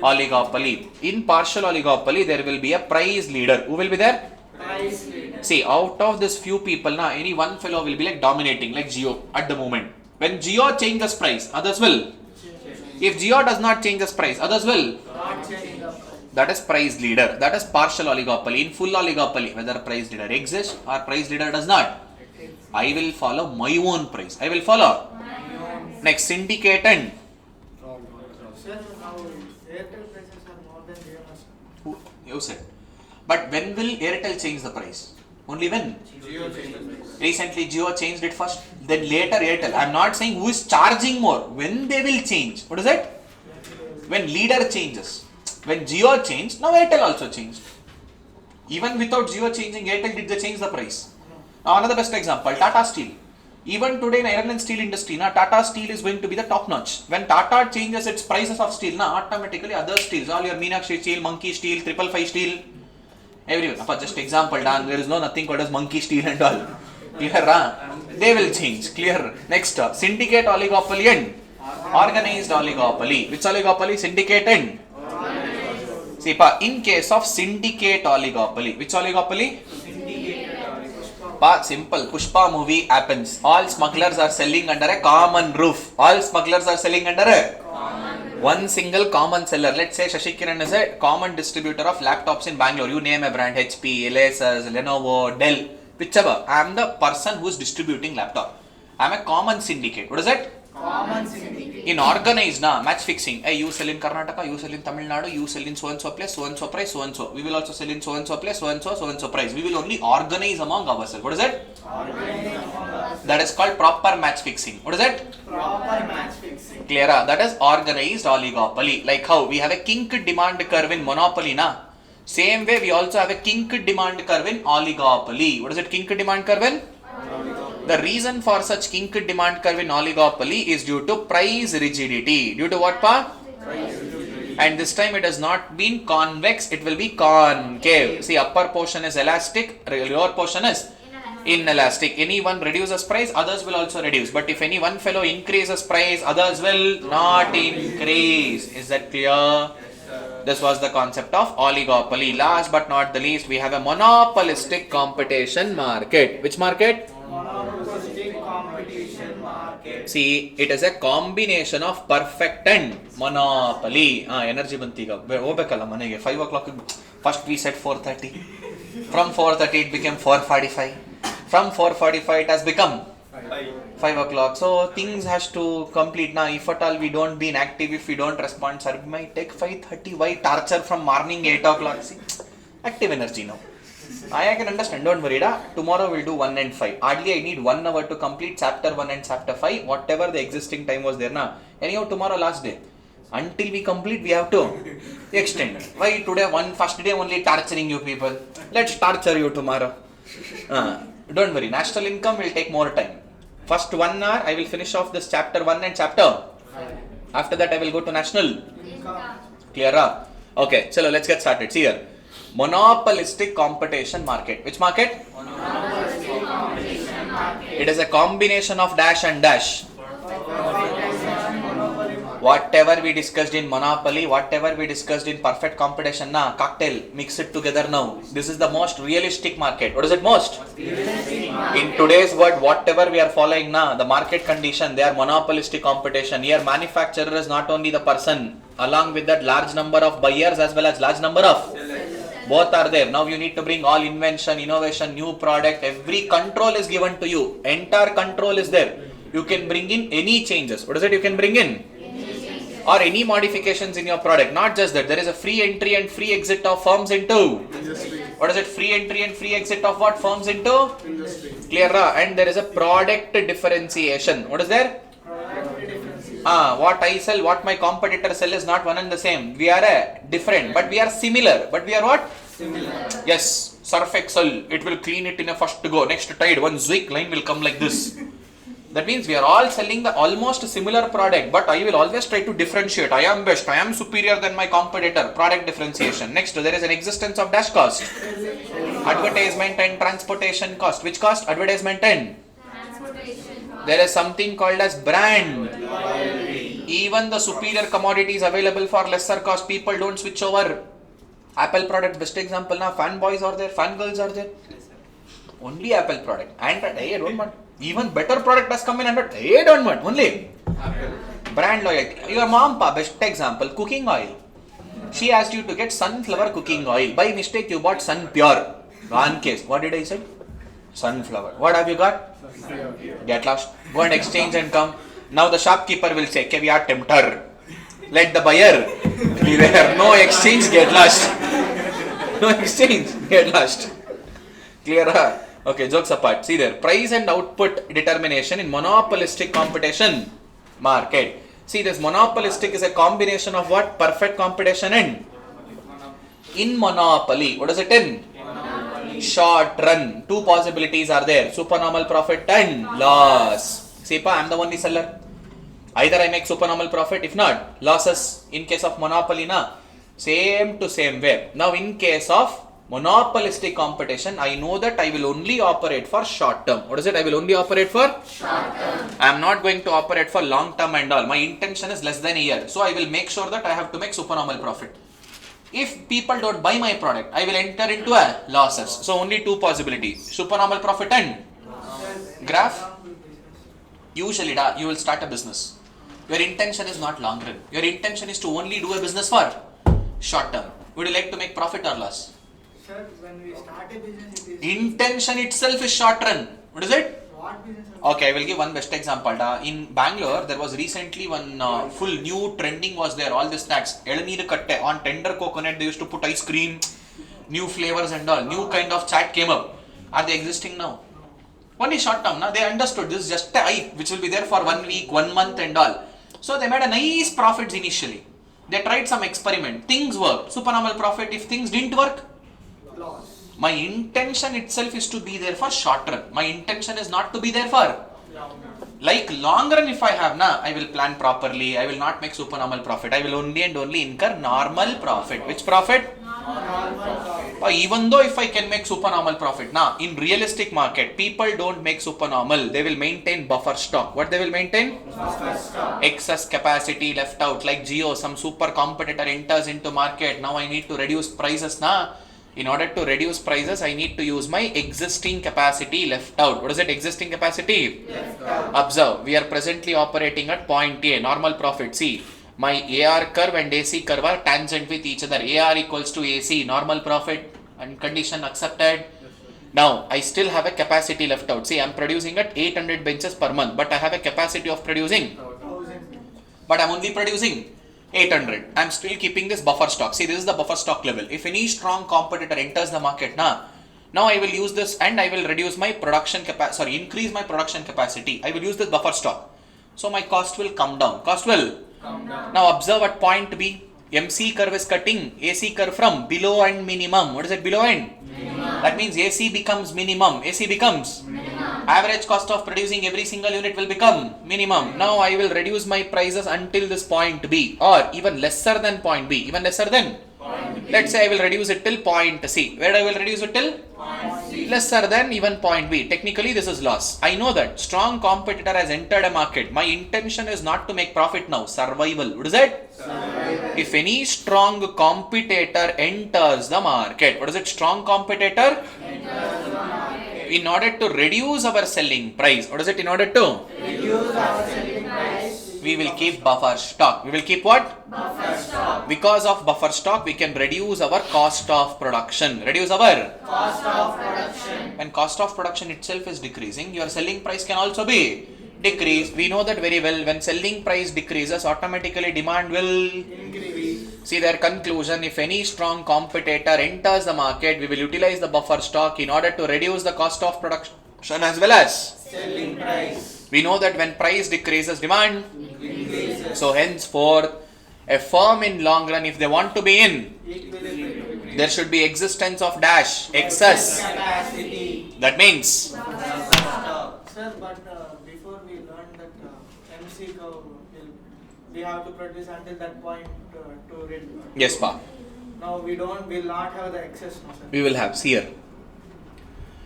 oligopoly. In partial oligopoly, there will be a price leader. Who will be there? Price leader. See, out of this few people, any one fellow will be like dominating, like Jio at the moment. When Jio changes price, others will. If Jio does not change this price, others will. Not changing the price. That is price leader. That is partial oligopoly. In full oligopoly, whether price leader exists or price leader does not, I will follow my own price. I will follow. Next, syndicate and Sir, now Airtel prices are more than Jio. you said. But when will Airtel change the price? Only when? Jio changes. Recently Jio changed it first, then later Airtel. I am not saying who is charging more. When they will change. What is it? When leader changes. When Jio changed, now Airtel also changed. Even without Jio changing, Airtel did they change the price? Now another best example, Tata Steel. Even today in iron and steel industry, Tata Steel is going to be the top notch. When Tata changes its prices of steel, automatically other steels, all your Meenakshi Steel, Monkey Steel, 555 Steel, everyone. Just example, there is nothing called as Monkey Steel and all. Clear? They will change. Clear. Next, syndicate oligopoly and organized oligopoly. Which oligopoly? Syndicate and see, in case of syndicate oligopoly, which oligopoly? Simple. Pushpa movie happens. All smugglers are selling under a common roof. All smugglers are selling under a one single common seller. Let's say Shashikiran is a common distributor of laptops in Bangalore. You name a brand, HP, Asus, Lenovo, Dell, whichever. I am the person who is distributing laptop. I am a common syndicate. What is it? Common syndicate. In organized, match fixing. Hey, you sell in Karnataka, you sell in Tamil Nadu, you sell in so and so place, so and so price, so and so. We will also sell in so and so place, so and so price. We will only organize among ourselves. What is it? That is called proper match fixing. What is it? Proper match fixing. Clear? That is organized oligopoly. Like how we have a kink demand curve in monopoly, same way we also have a kink demand curve in oligopoly. What is it? Kink demand curve in? The reason for such kink demand curve in oligopoly is due to price rigidity. Due to what, pa? And this time it has not been convex, it will be concave. See, upper portion is elastic, lower portion is inelastic. Any one reduces price, others will also reduce. But if any one fellow increases price, others will not increase. Is that clear? This was the concept of oligopoly. Last but not the least, we have a monopolistic competition market. Which market? Monopolistic competition market. See, it is a combination of perfect and monopoly. Energy bantiga. Hobekalla manege 5 o'clock. First we said 4:30. From 4:30 it became 4:45. From 4:45 it has become 5 o'clock. So things has to complete now. If at all we don't be inactive, if we don't respond, sir, we might take 5:30. Why torture from morning 8 o'clock? See, active energy now. I can understand, don't worry. Tomorrow we'll do 1 and 5. Hardly I need 1 hour to complete chapter 1 and chapter 5. Whatever the existing time was there. Anyhow, tomorrow last day. Until we complete, we have to extend. Why today, first day only torturing you people? Let's torture you tomorrow. Don't worry, national income will take more time. First 1 hour, I will finish off this chapter 1 and chapter 5. After that, I will go to national. Clear? Okay, so let's get started. See here. Monopolistic competition market. Which market? Monopolistic competition market. It is a combination of dash and dash. Whatever we discussed in monopoly, whatever we discussed in perfect competition, cocktail, mix it together now. This is the most realistic market. What is it most? In today's world, whatever we are following the market condition, they are monopolistic competition. Here, manufacturer is not only the person, along with that large number of buyers as well as large number of Both are there. Now you need to bring all invention, innovation, new product, every control is given to you. Entire control is there. You can bring in any changes. What is it you can bring in? Or any modifications in your product. Not just that. There is a free entry and free exit of firms into. What is it? Free entry and free exit of what? Firms into? Clear? And there is a product differentiation. What is there? What I sell, what my competitor sell is not one and the same. We are different, but we are similar. But we are what? Similar. Yes. Surf Excel, it will clean it in a first go. Next tide, one Zwick line will come like this. That means we are all selling the almost similar product, but I will always try to differentiate. I am best, I am superior than my competitor. Product differentiation. Next, there is an existence of dash cost. Advertisement and transportation cost. Which cost? Advertisement and transportation cost. There is something called as brand. Even the superior commodities available for lesser cost, people don't switch over. Apple product, best example now. Fanboys are there, fangirls are there. Only Apple product. Android, I don't want. Even better product has come in Android. I don't want. Only Apple. Brand loyalty. Your mom, best example, cooking oil. She asked you to get sunflower cooking oil. By mistake, you bought Sun Pure. One case. What did I say? Sunflower. What have you got? Get lost. Go and exchange and come. Now the shopkeeper will say, "Okay, we are tempter. Let the buyer be there. No exchange, get lost. No exchange, get lost." Clear? Okay, jokes apart. See there, price and output determination in monopolistic competition market. See, this monopolistic is a combination of what? Perfect competition and in monopoly. What is it in? Short run. Two possibilities are there. Supernormal profit and loss. See, I am the only seller. Either I make supernormal profit, if not, losses. In case of monopoly, same to same way. Now, in case of monopolistic competition, I know that I will only operate for short term. What is it? I will only operate for short term. I am not going to operate for long term and all. My intention is less than a year. So, I will make sure that I have to make supernormal profit. If people don't buy my product, I will enter into a losses. So, only two possibilities. Supernormal profit and graph. Usually, you will start a business. Your intention is not long run. Your intention is to only do a business for short term. Would you like to make profit or loss? Sir, when we start a business, it is... Intention itself is short run. What is it? What business? Okay, I will give one best example. In Bangalore, there was recently one full new trending was there. All the snacks. Elanir katte. On tender coconut, they used to put ice cream, new flavors and all. New kind of chat came up. Are they existing now? Only short term. Now they understood this is just a hype which will be there for 1 week, 1 month and all. So they made a nice profits initially. They tried some experiment. Things worked. Supernormal profit. If things didn't work, Loss. my intention itself is to be there for short run. My intention is not to be there for like long run. If I have I will plan properly. I will not make supernormal profit. I will only and only incur normal profit. Which profit? Even though if I can make supernormal profit, in realistic market, people don't make supernormal. They will maintain buffer stock. What they will maintain? Buffer stock. Excess capacity left out. Like Jio, some super competitor enters into market. Now I need to reduce prices. In order to reduce prices, I need to use my existing capacity left out. What is it? Existing capacity? Left out. Observe, we are presently operating at point A, normal profit. See, my AR curve and AC curve are tangent with each other. AR equals to AC, normal profit and condition accepted. Now, I still have a capacity left out. See, I am producing at 800 benches per month, but I have a capacity of producing. But I am only producing 800. I am still keeping this buffer stock. See, this is the buffer stock level. If any strong competitor enters the market, now I will use this and I will reduce my production capacity, increase my production capacity. I will use this buffer stock. So my cost will come down. Cost will come down. Now observe at point B, MC curve is cutting AC curve from below and minimum. What is it? Below and minimum. That means AC becomes minimum. AC becomes minimum. Average cost of producing every single unit will become minimum. Now I will reduce my prices until this point B, or even lesser than point B. Even lesser than point B. Let's say I will reduce it till point C. Where I will reduce it till? Point C. Lesser than even point B. Technically this is loss. I know that strong competitor has entered a market. My intention is not to make profit now. Survival. What is it? Survival. If any strong competitor enters the market. What is it? Strong competitor? Enters the market. In order to reduce our selling price. What is it? In order to? Reduce our selling price. We will keep buffer stock. We will keep what? Buffer stock. Because of buffer stock, we can reduce our cost of production. Reduce our Cost of production. when cost of production itself is decreasing, your selling price can also be decreased. We know that very well. When selling price decreases, automatically demand will Increase. see their conclusion. If any strong competitor enters the market, we will utilize the buffer stock in order to reduce the cost of production as well as Selling price. we know that when price decreases, demand Increases. so henceforth a firm in long run, if they want to be in, Equilibrium. there should be existence of dash excess. Capacity. That means Sir, but before we learned that MC curve, we have to produce until that point to read. yes, pa. Now we'll not have the excess, no, sir. We will have see here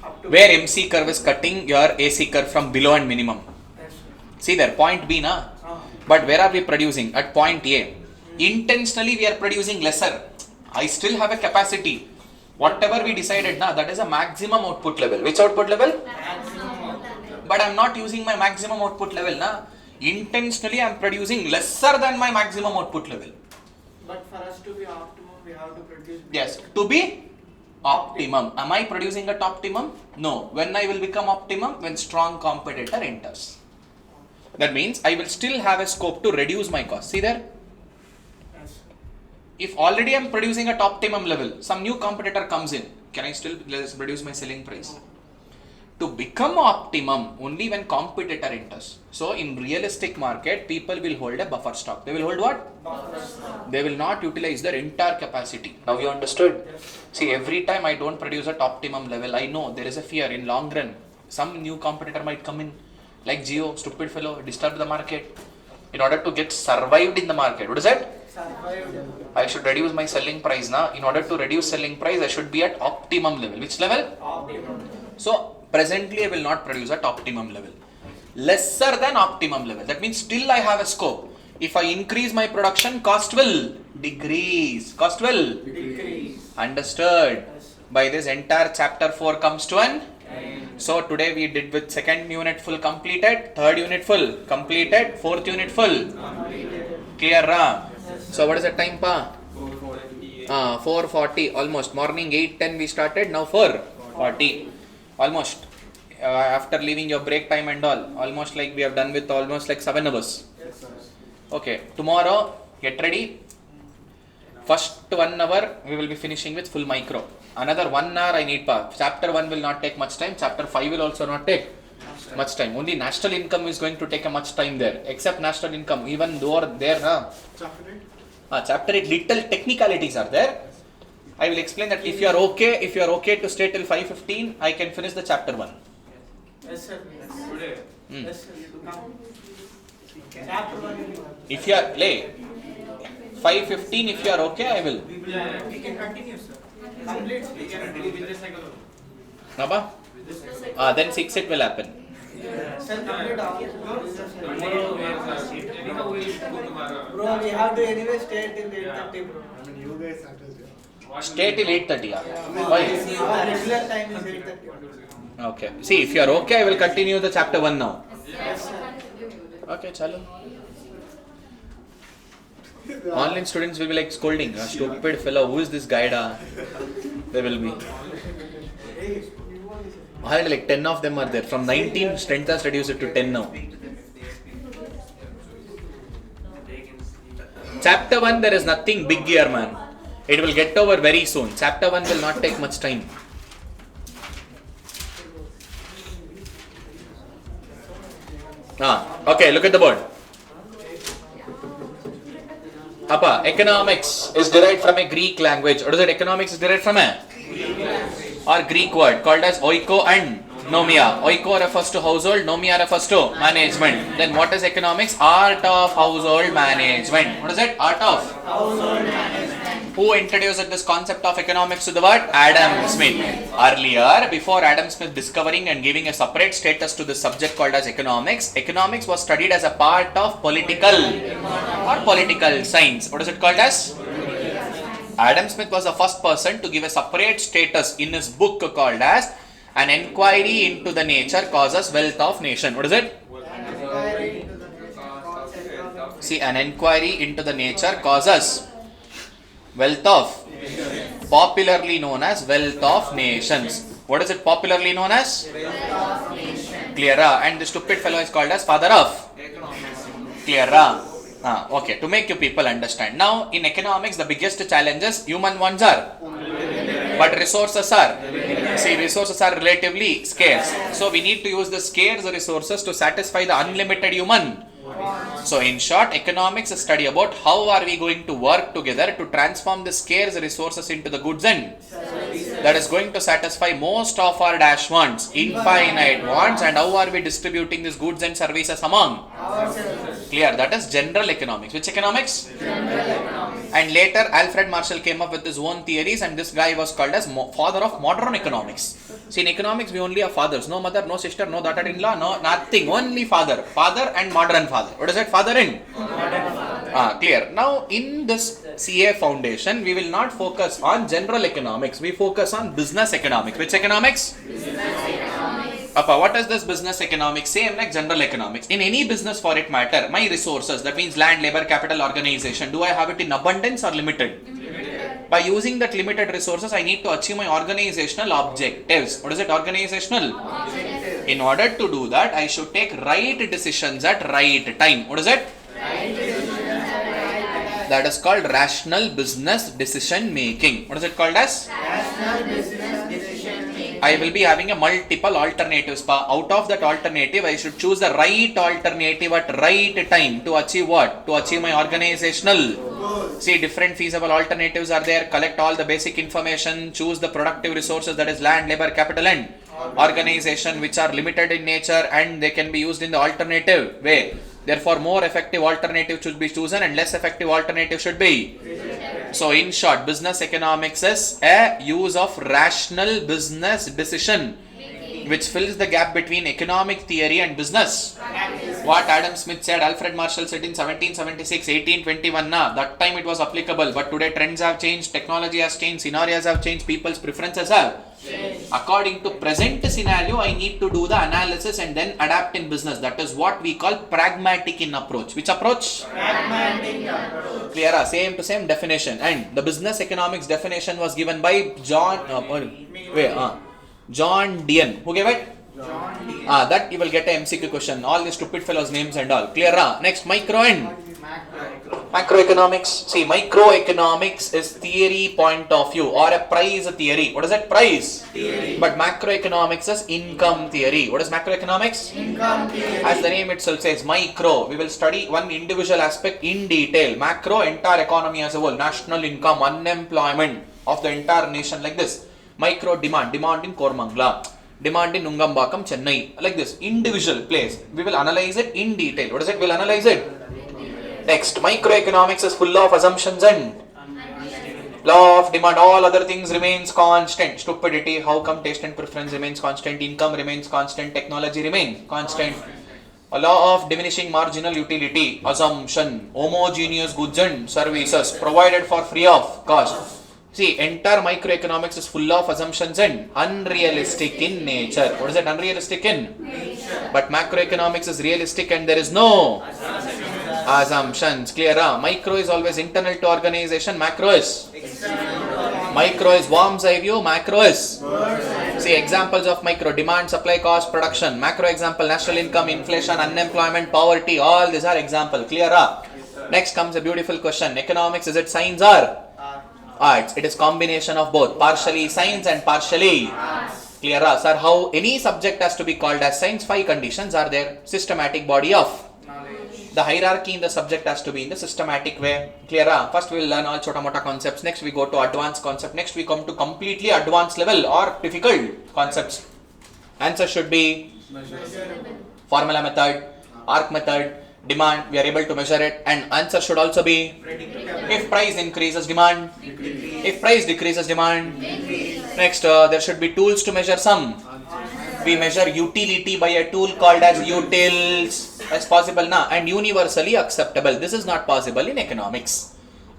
Up to where MC curve is cutting your AC curve from below and minimum. Yes, sir. See there, point B na. But where are we producing? At point A. Intentionally we are producing lesser. I still have a capacity. Whatever we decided na, that is a maximum output level. Which output level? But I am not using my maximum output level na. Intentionally I am producing lesser than my maximum output level. But for us to be optimum, we have to produce. Yes, to be optimum. Am I producing at optimum? No. When I will become optimum? When strong competitor enters. That means I will still have a scope to reduce my cost. See there? Yes. If already I am producing at optimum level, some new competitor comes in, can I still reduce my selling price? To become optimum, only when competitor enters. So in realistic market, people will hold a buffer stock. They will hold what? Buffer stock. They will not utilize their entire capacity. Now you understood? Yes. See, every time I don't produce at optimum level, I know there is a fear in long run. Some new competitor might come in, like Jio, stupid fellow, disturb the market. In order to get survived in the market, what is that? Survived. I should reduce my selling price now. In order to reduce selling price, I should be at optimum level. Which level? Optimum. So presently I will not produce at optimum level. Lesser than optimum level. That means still I have a scope. If I increase my production, cost will decrease. Cost will Decrease. understood. Yes. By this entire chapter 4 comes to an so today we did with second unit full completed, third unit full completed, fourth unit full clear ra? So what is the time pa? 4:40 almost. Morning 8:10 we started, now 4:40 almost. After leaving your break time and all, almost like we have done with almost like 7 hours. Yes, sir. Okay, tomorrow get ready. First 1 hour we will be finishing with full micro. Another 1 hour I need pa. Chapter 1 will not take much time. Chapter 5 will also not take much time. Only national income is going to take a much time there. Except national income, even though there na. Chapter 8 little technicalities are there. I will explain that if you are okay to stay till 5:15, I can finish the chapter 1. Yes, sir. Yes. Today. Yes, sir. Come. Chapter 1. If you are late, 5:15 if you are okay, I will. We can continue, sir. Complete. We can continue with the cycle. Naba? Then 6 it will happen. Sir, complete all. Tomorrow we are anyhow we will go tomorrow. Bro, we have to anyway stay till 8:30, bro. You guys are just Stay till 8:30. Yeah. Why? Our regular time is 8:30. Okay. See, if you are okay, I will continue the chapter 1 now. Yes, sir. Okay, chalo. Online students will be like scolding. Stupid fellow, who is this guy da? They will be. Already like 10 of them are there. From 19, strength has reduced it to 10 now. Chapter 1, there is nothing big here, man. It will get over very soon. Chapter 1 will not take much time. Okay, look at the board. Appa, economics is derived from a Greek language. What is it? Economics is derived from a Greek word called as oiko and nomia. Oiko refers to household, nomia refers to management. Then what is economics? Art of household management. What is it? Art of Household management. Who introduced this concept of economics to the world? Adam Smith. Earlier, before Adam Smith discovering and giving a separate status to the subject called as economics, economics was studied as a part of political science. What is it called as? Adam Smith was the first person to give a separate status in his book called as An Enquiry into the Nature, Causes, Wealth of Nation. What is it? Inquiry into the concept of See, an inquiry into the nature causes wealth of, popularly known as wealth of nations. What is it popularly known as? Clearer. And the stupid fellow is called as father of clearer. Okay, to make you people understand. Now, in economics, the biggest challenges human ones are, but resources are. See, resources are relatively scarce. So, we need to use the scarce resources to satisfy the unlimited human. So, in short, economics is study about how are we going to work together to transform the scarce resources into the goods and that is going to satisfy most of our dash wants, infinite wants, and how are we distributing these goods and services among? Clear, that is general economics. Which economics? General economics. And later Alfred Marshall came up with his own theories, and this guy was called as father of modern economics. See, in economics we only have fathers, no mother, no sister, no daughter-in-law, no nothing, only father. Father and modern father. What is that? Father in? Modern father. Clear. Now in this CA foundation, we will not focus on general economics, we focus on business economics. Which economics? Business economics. Appa, what is this business economics? Same like general economics. In any business for it matter, my resources, that means land, labor, capital, organization, do I have it in abundance or limited? Limited. By using that limited resources, I need to achieve my organizational objectives. What is it? Organizational? Objectives. In order to do that, I should take right decisions at right time. What is it? Right decisions at right time. That is called rational business decision making. What is it called as? Rational business decision making. I will be having a multiple alternatives. Out of that alternative, I should choose the right alternative at right time to achieve what? To achieve my organizational goals. See, different feasible alternatives are there. Collect all the basic information. Choose the productive resources, that is land, labor, capital and organization, which are limited in nature and they can be used in the alternative way. Therefore, more effective alternative should be chosen and less effective alternative should be. So, in short, business economics is a use of rational business decision which fills the gap between economic theory and business. What Adam Smith said, Alfred Marshall said in 1776, 1821, that time it was applicable, but today trends have changed, technology has changed, scenarios have changed, people's preferences have changed. According to present scenario, I need to do the analysis and then adapt in business. That is what we call pragmatic in approach. Which approach? Pragmatic approach. Clear, same to same definition. And the business economics definition was given by John Dean. Who gave it? John Dean. That you will get a MCQ question. All the stupid fellows' names and all. Clear? Next, micro and macroeconomics. See, microeconomics is theory point of view or a price theory. What is that? Price theory. But macroeconomics is income theory. What is macroeconomics? Income theory. As the name itself says, micro. We will study one individual aspect in detail. Macro, entire economy as a whole. National income, unemployment of the entire nation like this. Micro, demand in Kormangla. Demand in Nungambakam, Chennai. Like this. Individual place. We will analyze it in detail. What is it? We'll analyze it. Next, microeconomics is full of assumptions and law of demand. All other things remains constant. Stupidity, how come taste and preference remains constant, income remains constant, technology remains constant. A law of diminishing marginal utility, assumption, homogeneous goods and services provided for free of cost. See, entire microeconomics is full of assumptions and unrealistic in nature. What is it? Unrealistic in nature. But macroeconomics is realistic and there is no assumptions. Clear? Micro is always internal to organization. Macro is external. Micro is worm's eye view. Macro is see examples of micro: demand, supply, cost, production. Macro example: national income, inflation, unemployment, poverty. All these are example. Clear? Next comes a beautiful question. Economics, is it science or arts? It is combination of both. Partially science and partially arts. Clear? Sir, how any subject has to be called as science? 5 conditions are there. Systematic body of the hierarchy in the subject has to be in the systematic way. Clear? First we will learn all chota mota concepts. Next we go to advanced concept. Next we come to completely advanced level or difficult concepts. Answer should be formula method, arc method, demand, we are able to measure it, and answer should also be if price increases, demand. If price decreases, demand. Next, there should be tools to measure sum. We measure utility by a tool called as utils. That's possible now and universally acceptable. This is not possible in economics.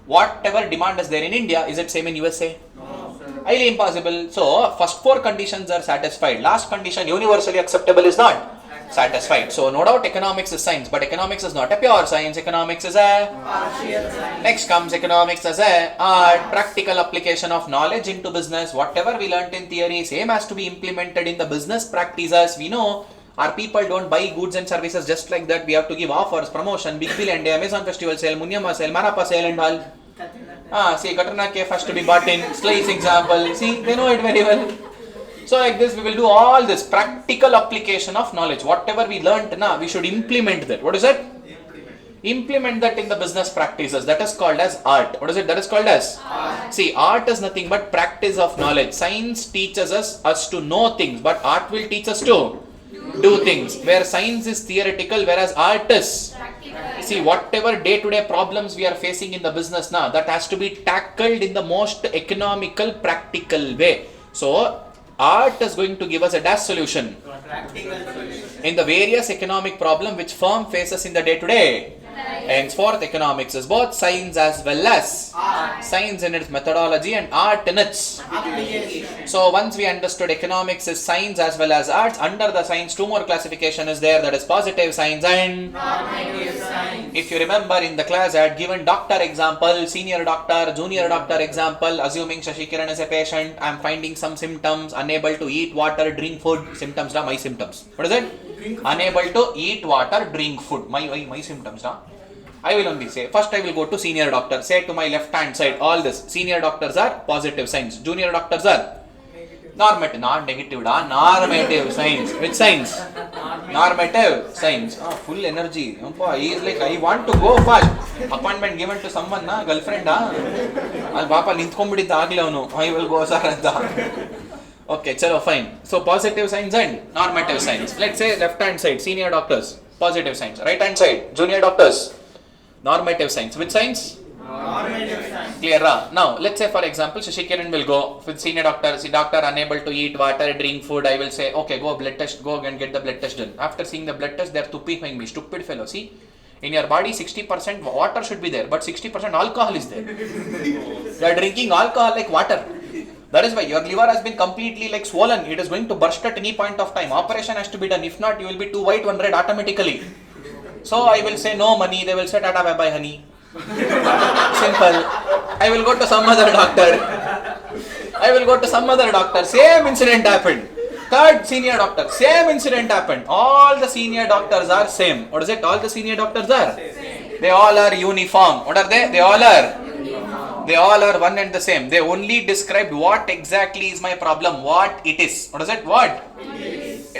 Whatever demand is there in India, is it same in USA? No, sir. Highly impossible. So, first 4 conditions are satisfied. Last condition, universally acceptable, is not satisfied. So no doubt economics is science, but economics is not a pure science. Economics is a Partial science. next comes economics as a art, practical application of knowledge into business. Whatever we learnt in theory, same has to be implemented in the business practices. We know our people don't buy goods and services just like that. We have to give offers, promotion, big bill and Amazon festival sale, Munyama sale, Marapa sale and all. See, Katrina K first to be bought in, slice example. See, they know it very well. So like this, we will do all this practical application of knowledge. Whatever we learnt now, we should implement that. What is it? Implement that in the business practices. That is called as art. What is it? That is called as art. See, art is nothing but practice of knowledge. Science teaches us to know things, but art will teach us to do things. Where science is theoretical, whereas art is practical. See, whatever day-to-day problems we are facing in the business now, that has to be tackled in the most economical, practical way. So art is going to give us a dash solution in the various economic problem which firm faces in the day-to-day. Henceforth, economics is both science as well as art. Science in its methodology and art in its application. So once we understood economics is science as well as arts, under the science two more classification is there, that is positive science and Normative science. if you remember in the class I had given doctor example, senior doctor, junior doctor example. Assuming Shashikiran is a patient, I am finding some symptoms, unable to eat water, drink food. Symptoms na, my symptoms. What is it? Unable to eat water, drink food. My symptoms na. I will only say, first I will go to senior doctor. Say to my left hand side, all this. Senior doctors are positive science. Junior doctors are normative, not negative, normative science. Which science? Normative science. Full energy. He is like, I want to go fast. Appointment given to someone, na girlfriend. Papa I will go sir. Okay, chalo, fine. So positive science and normative science. Let's say left hand side, senior doctors, positive science. Right hand side, junior doctors, normative science. Which science? Normative science. Clear? Now, let's say for example, Shashikiran will go with senior doctor. See, doctor unable to eat water, drink food. I will say, okay, go blood test, go and get the blood test done. After seeing the blood test, they are tupping me. Stupid fellow. See, in your body 60% water should be there, but 60% alcohol is there. You are drinking alcohol like water. That is why your liver has been completely like swollen. It is going to burst at any point of time. Operation has to be done. If not, you will be too white, one red automatically. So I will say no money. They will say tata bye bye honey. Simple. I will go to some other doctor. Same incident happened. Third senior doctor. Same incident happened. All the senior doctors are same. What is it? All the senior doctors are same. They all are uniform. What are they? They all are one and the same. They only described what exactly is my problem, what it is. What is it? What?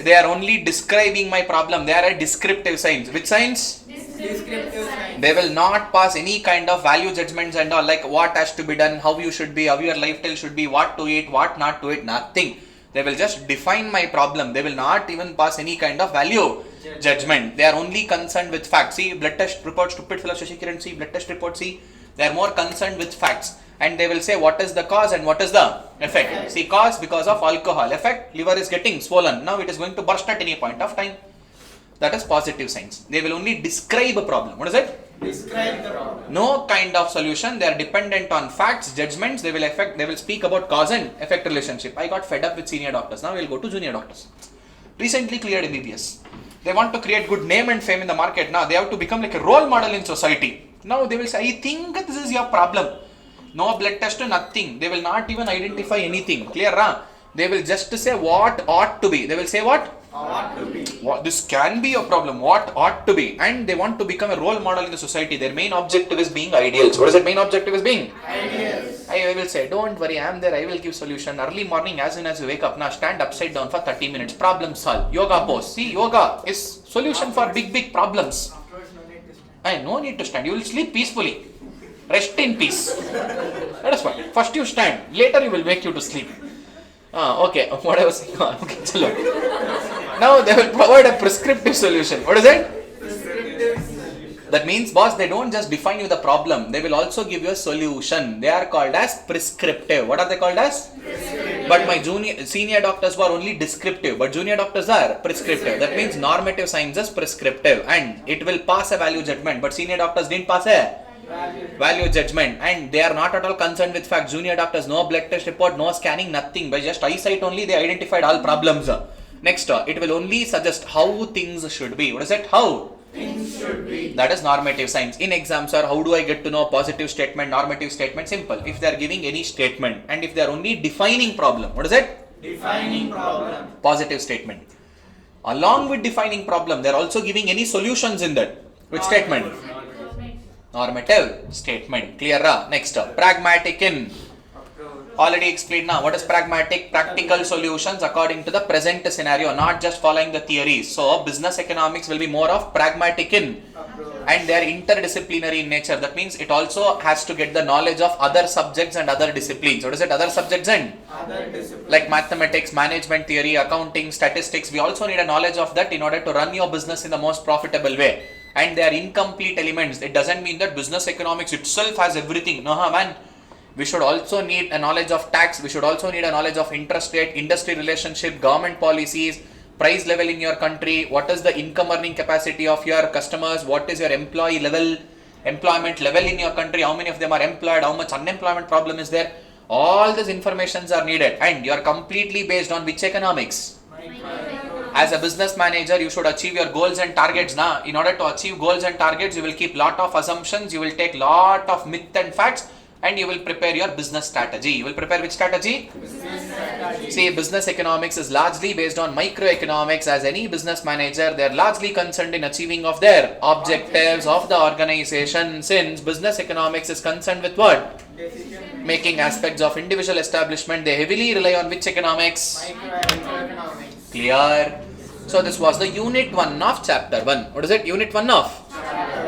They are only describing my problem. They are a descriptive science. Which science? Descriptive science. They will not pass any kind of value judgments and all, like what has to be done, how you should be, how your lifestyle should be, what to eat, what not to eat, nothing. They will just define my problem. They will not even pass any kind of value judgment. They are only concerned with facts. See, blood test report, stupid fellow Shashikiran, see, blood test report, see. They are more concerned with facts, and they will say what is the cause and what is the effect. See, cause because of alcohol. Effect, liver is getting swollen. Now it is going to burst at any point of time. That is positive science. They will only describe a problem. What is it? Describe the problem. No kind of solution. They are dependent on facts, judgments. They will speak about cause and effect relationship. I got fed up with senior doctors. Now we will go to junior doctors. Recently cleared MBBS. They want to create good name and fame in the market. Now they have to become like a role model in society. Now they will say, I think this is your problem. No blood test, nothing. They will not even identify anything. Clear? They will just say what ought to be. They will say what? Ought to be. What, this can be a problem. What ought to be. And they want to become a role model in the society. Their main objective is being ideals. What is that main objective is being? Ideals. I will say, don't worry, I am there. I will give solution. Early morning, as soon as you wake up, now stand upside down for 30 minutes. Problem solve. Yoga pose. See, yoga is solution for big problems. No need to stand. You will sleep peacefully. Rest in peace. That is why. First you stand. Later you will wake you to sleep. Okay. What I was saying. Okay, chalo. Now they will provide a prescriptive solution. What is it? That means, boss, they don't just define you the problem. They will also give you a solution. They are called as prescriptive. What are they called as? But my senior doctors were only descriptive, but junior doctors are prescriptive. That means normative science is prescriptive and it will pass a value judgment, but senior doctors didn't pass a value judgment, and they are not at all concerned with facts. Junior doctors, no blood test report, no scanning, nothing. By just eyesight only, they identified all problems. Next, it will only suggest how things should be. What is it? How? Things should be. That is normative science. In exams, sir, how do I get to know positive statement, normative statement? Simple. If they are giving any statement and if they are only defining problem, what is it? Defining problem. Positive statement. Along with defining problem, they are also giving any solutions in that. Which statement? Normative statement. Clear? Next, pragmatic in. Already explained now. What is pragmatic? Practical solutions according to the present scenario, not just following the theories. So, business economics will be more of pragmatic in. And they are interdisciplinary in nature. That means it also has to get the knowledge of other subjects and other disciplines. What is it? Other subjects and? Other disciplines. Like mathematics, management theory, accounting, statistics. We also need a knowledge of that in order to run your business in the most profitable way. And they are incomplete elements. It doesn't mean that business economics itself has everything. No, man. We should also need a knowledge of tax. We should also need a knowledge of interest rate, industry relationship, government policies, price level in your country. What is the income earning capacity of your customers? What is your employment level in your country? How many of them are employed? How much unemployment problem is there? All these informations are needed. And you are completely based on which economics? As a business manager, you should achieve your goals and targets. Now, in order to achieve goals and targets, you will keep lot of assumptions. You will take lot of myth and facts. And you will prepare your business strategy. You will prepare which strategy? Business strategy. See, business economics is largely based on microeconomics. As any business manager, they are largely concerned in achieving of their objectives of the organization. Since business economics is concerned with what? Making aspects of individual establishment. They heavily rely on which economics? Microeconomics. Clear? So this was the unit 1 of chapter 1. What is it? Unit 1 of?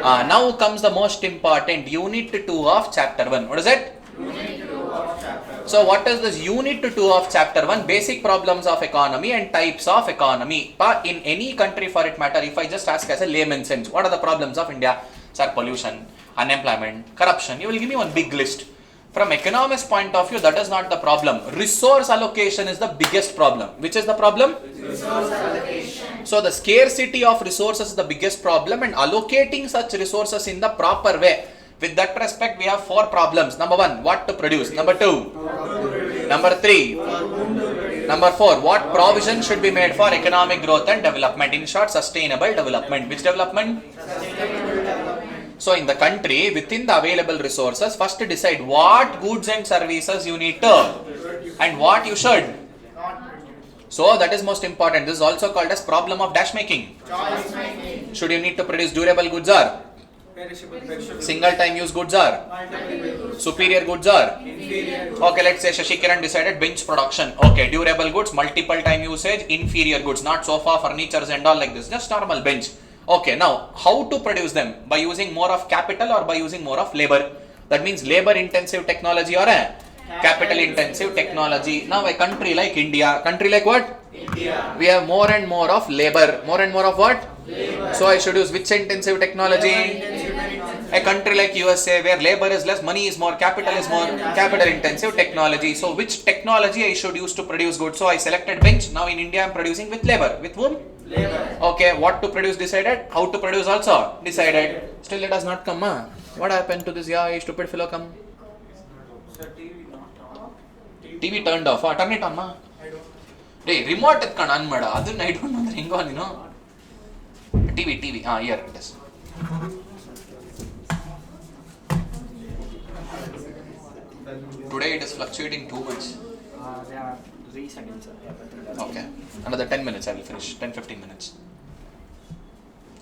Now comes the most important, unit 2 of chapter 1. What is it? Unit 2 of chapter 1. So what is this unit 2 of chapter 1? Basic problems of economy and types of economy. But in any country for it matter, if I just ask as a layman sense, what are the problems of India? Sir, pollution, unemployment, corruption. You will give me one big list. From economist point of view, that is not the problem. Resource allocation is the biggest problem. Which is the problem? Resource allocation. So the scarcity of resources is the biggest problem, and allocating such resources in the proper way. With that respect, we have 4 problems. Number 1, what to produce. Number 2, number 3, number 4, what provision should be made for economic growth and development. In short, sustainable development. Which development? Sustainable development. So in the country, within the available resources, first decide what goods and services you need to and what you should. So that is most important. This is also called as problem of dash making. Choice making. Should you need to produce durable goods or single time use goods or superior goods or? Inferior. Okay, let's say Shashikiran decided bench production. Okay, durable goods, multiple time usage, inferior goods, not sofa, furnitures and all like this, just normal bench. Okay, now how to produce them? By using more of capital or by using more of labor? That means labor intensive technology or a capital intensive technology. Now a country like India, country like what? India. We have more and more of labor. More and more of what? Labor. So I should use which intensive technology? A country like USA where labor is less, money is more, capital is more, capital intensive technology. So which technology I should use to produce goods? So I selected bench. Now in India I am producing with labor. With whom? Labor. Okay, what to produce decided? How to produce also decided. Still it has not come. What happened to this? Yeah, stupid fellow come. TV turned off. Turn it on, ma. Hey, remote it can on, mada. Adun I don't know the ring on, you know. TV. Here it is. Today it is fluctuating too much. They are resetting, sir. Okay. Another 10 minutes I will finish. 10-15 minutes.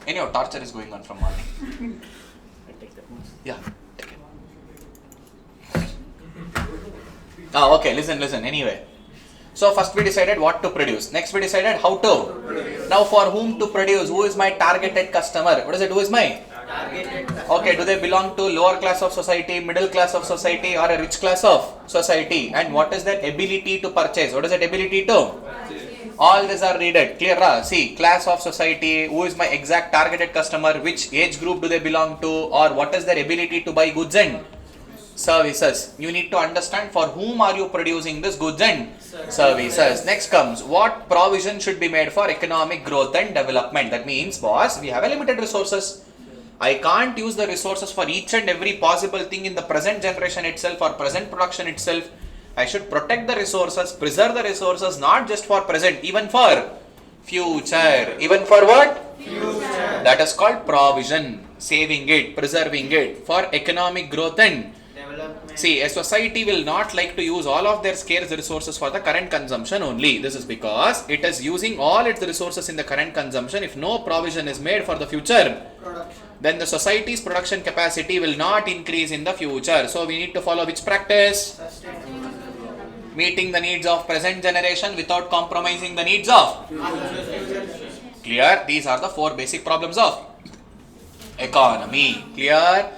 Anyhow, torture is going on from morning. I take that one. Yeah, take it. Okay, listen. Anyway. So first we decided what to produce. Next we decided how to. Now for whom to produce? Who is my targeted customer? What is it? Who is my? Targeted. Okay, do they belong to lower class of society, middle class of society or a rich class of society? And what is their ability to purchase? What is that ability to? All these are needed. Clear? See, class of society, who is my exact targeted customer, which age group do they belong to, or what is their ability to buy goods and services. You need to understand for whom are you producing this goods and services. Next comes what provision should be made for economic growth and development. That means, boss, we have a limited resources. I can't use the resources for each and every possible thing in the present generation itself or present production itself. I should protect the resources, preserve the resources, not just for present, even for future. Even for what? Future. That is called provision. Saving it, preserving it for economic growth and Development. see, a society will not like to use all of their scarce resources for the current consumption only. This is because it is using all its resources in the current consumption. If no provision is made for the future, Production. then the society's production capacity will not increase in the future. So we need to follow which practice? Sustainable. Meeting the needs of present generation without compromising the needs of. Clear? These are the four basic problems of economy. Clear?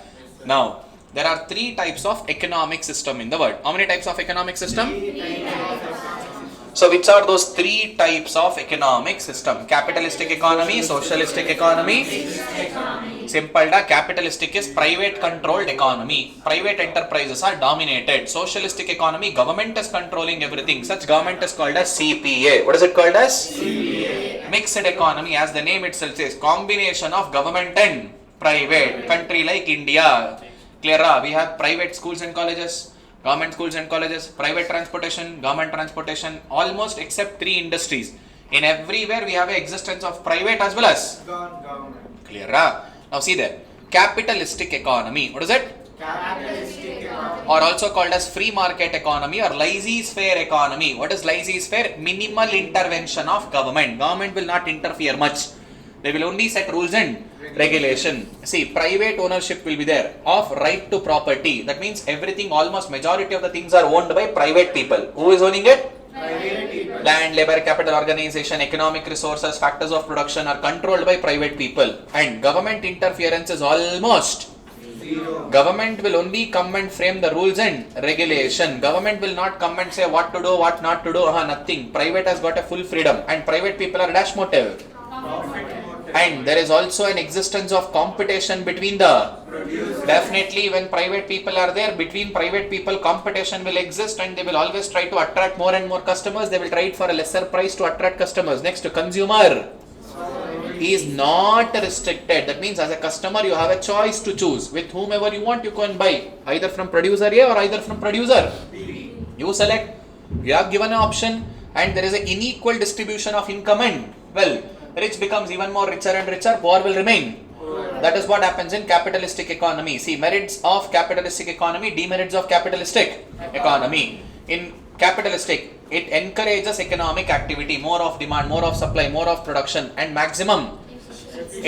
Now, there are three types of economic system in the world. How many types of economic system? So, which are those three types of economic system? Capitalistic economy, socialistic economy. Simple da, capitalistic is private controlled economy. Private enterprises are dominated. Socialistic economy, government is controlling everything. Such government is called as CPA. What is it called as? CPA. Mixed economy, as the name itself says, combination of government and private. Country like India. Clear? We have private schools and colleges, government schools and colleges, private transportation, government transportation, almost except three industries. In everywhere we have an existence of private as well as Government. clear. Now see there, capitalistic economy. What is it? Capitalistic economy. Or also called as free market economy or laissez-faire economy. What is laissez-faire? Minimal intervention of government. Government will not interfere much. They will only set rules and regulation. See, private ownership will be there of right to property. That means everything, almost majority of the things are owned by private people. Who is owning it? Private people. Land, labor, capital, organization, economic resources, factors of production are controlled by private people. And government interference is almost Zero. government will only come and frame the rules and regulation. Government will not come and say what to do, what not to do. Nothing. Private has got a full freedom and private people are dash motive. Profit motive. And there is also an existence of competition between the Producer. definitely when private people are there, between private people competition will exist and they will always try to attract more and more customers. They will try it for a lesser price to attract customers. Next, to consumer is not restricted. That means as a customer you have a choice to choose with whomever you want. You can buy either from producer A or either from producer B. You select. You have given an option and there is an unequal distribution of income and well, rich becomes even more richer and richer, poor will remain. That is what happens in capitalistic economy. See, merits of capitalistic economy, demerits of capitalistic economy. In capitalistic, it encourages economic activity, more of demand, more of supply, more of production and maximum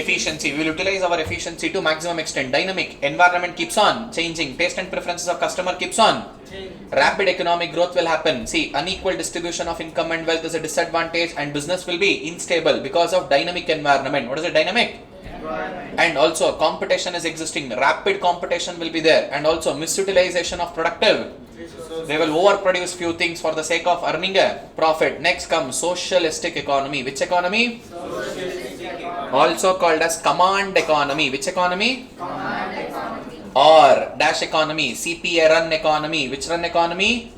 efficiency. We will utilize our efficiency to maximum extent. Dynamic, environment keeps on changing, taste and preferences of customer keeps on. Rapid economic growth will happen. See, unequal distribution of income and wealth is a disadvantage and business will be unstable because of dynamic environment. What is it? Dynamic? And also competition is existing. Rapid competition will be there and also misutilization of productive. They will overproduce few things for the sake of earning a profit. Next comes socialistic economy. Which economy? Also called as command economy. Which economy? Command economy. Or dash economy. CPA run economy. Which run economy?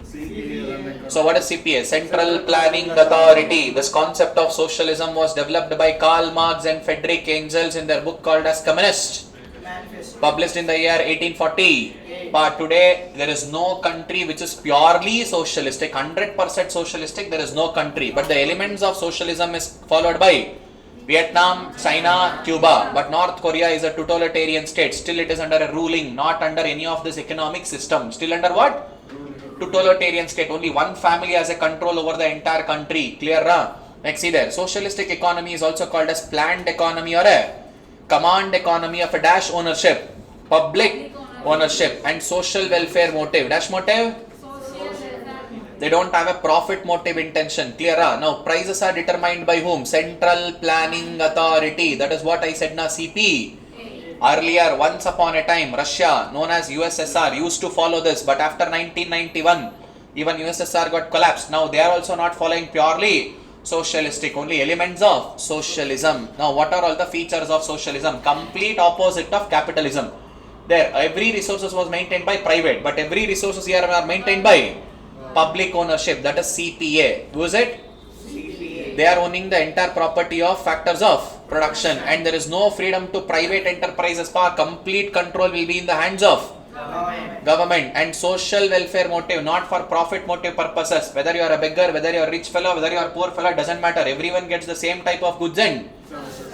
So what is CPA? Central Planning Authority. This concept of socialism was developed by Karl Marx and Friedrich Engels in their book called as Communist, Manifesto. published in the year 1840. But today there is no country which is purely socialistic, 100% socialistic. There is no country, but the elements of socialism is followed by Vietnam, China, Cuba. But North Korea is a totalitarian state. Still it is under a ruling, not under any of this economic system. Still under what? Totalitarian state. Only one family has a control over the entire country. Clear? Next, see there. Socialistic economy is also called as planned economy or a command economy of a dash ownership, public ownership and social welfare motive. Dash motive? They don't have a profit motive intention. Clear? Now prices are determined by whom? Central Planning Authority. That is what I said na, CP. Earlier, once upon a time, Russia, known as USSR, used to follow this, but after 1991, even USSR got collapsed. Now they are also not following purely socialistic, only elements of socialism. Now what are all the features of socialism? Complete opposite of capitalism. There, every resources was maintained by private, but every resources here are maintained by public ownership. That is CPA. Who is it? CPA. They are owning the entire property of factors of production and there is no freedom to private enterprises. Complete control will be in the hands of Government. And social welfare motive, not for profit motive purposes. Whether you are a beggar, whether you are a rich fellow, whether you are a poor fellow, doesn't matter. Everyone gets the same type of goods and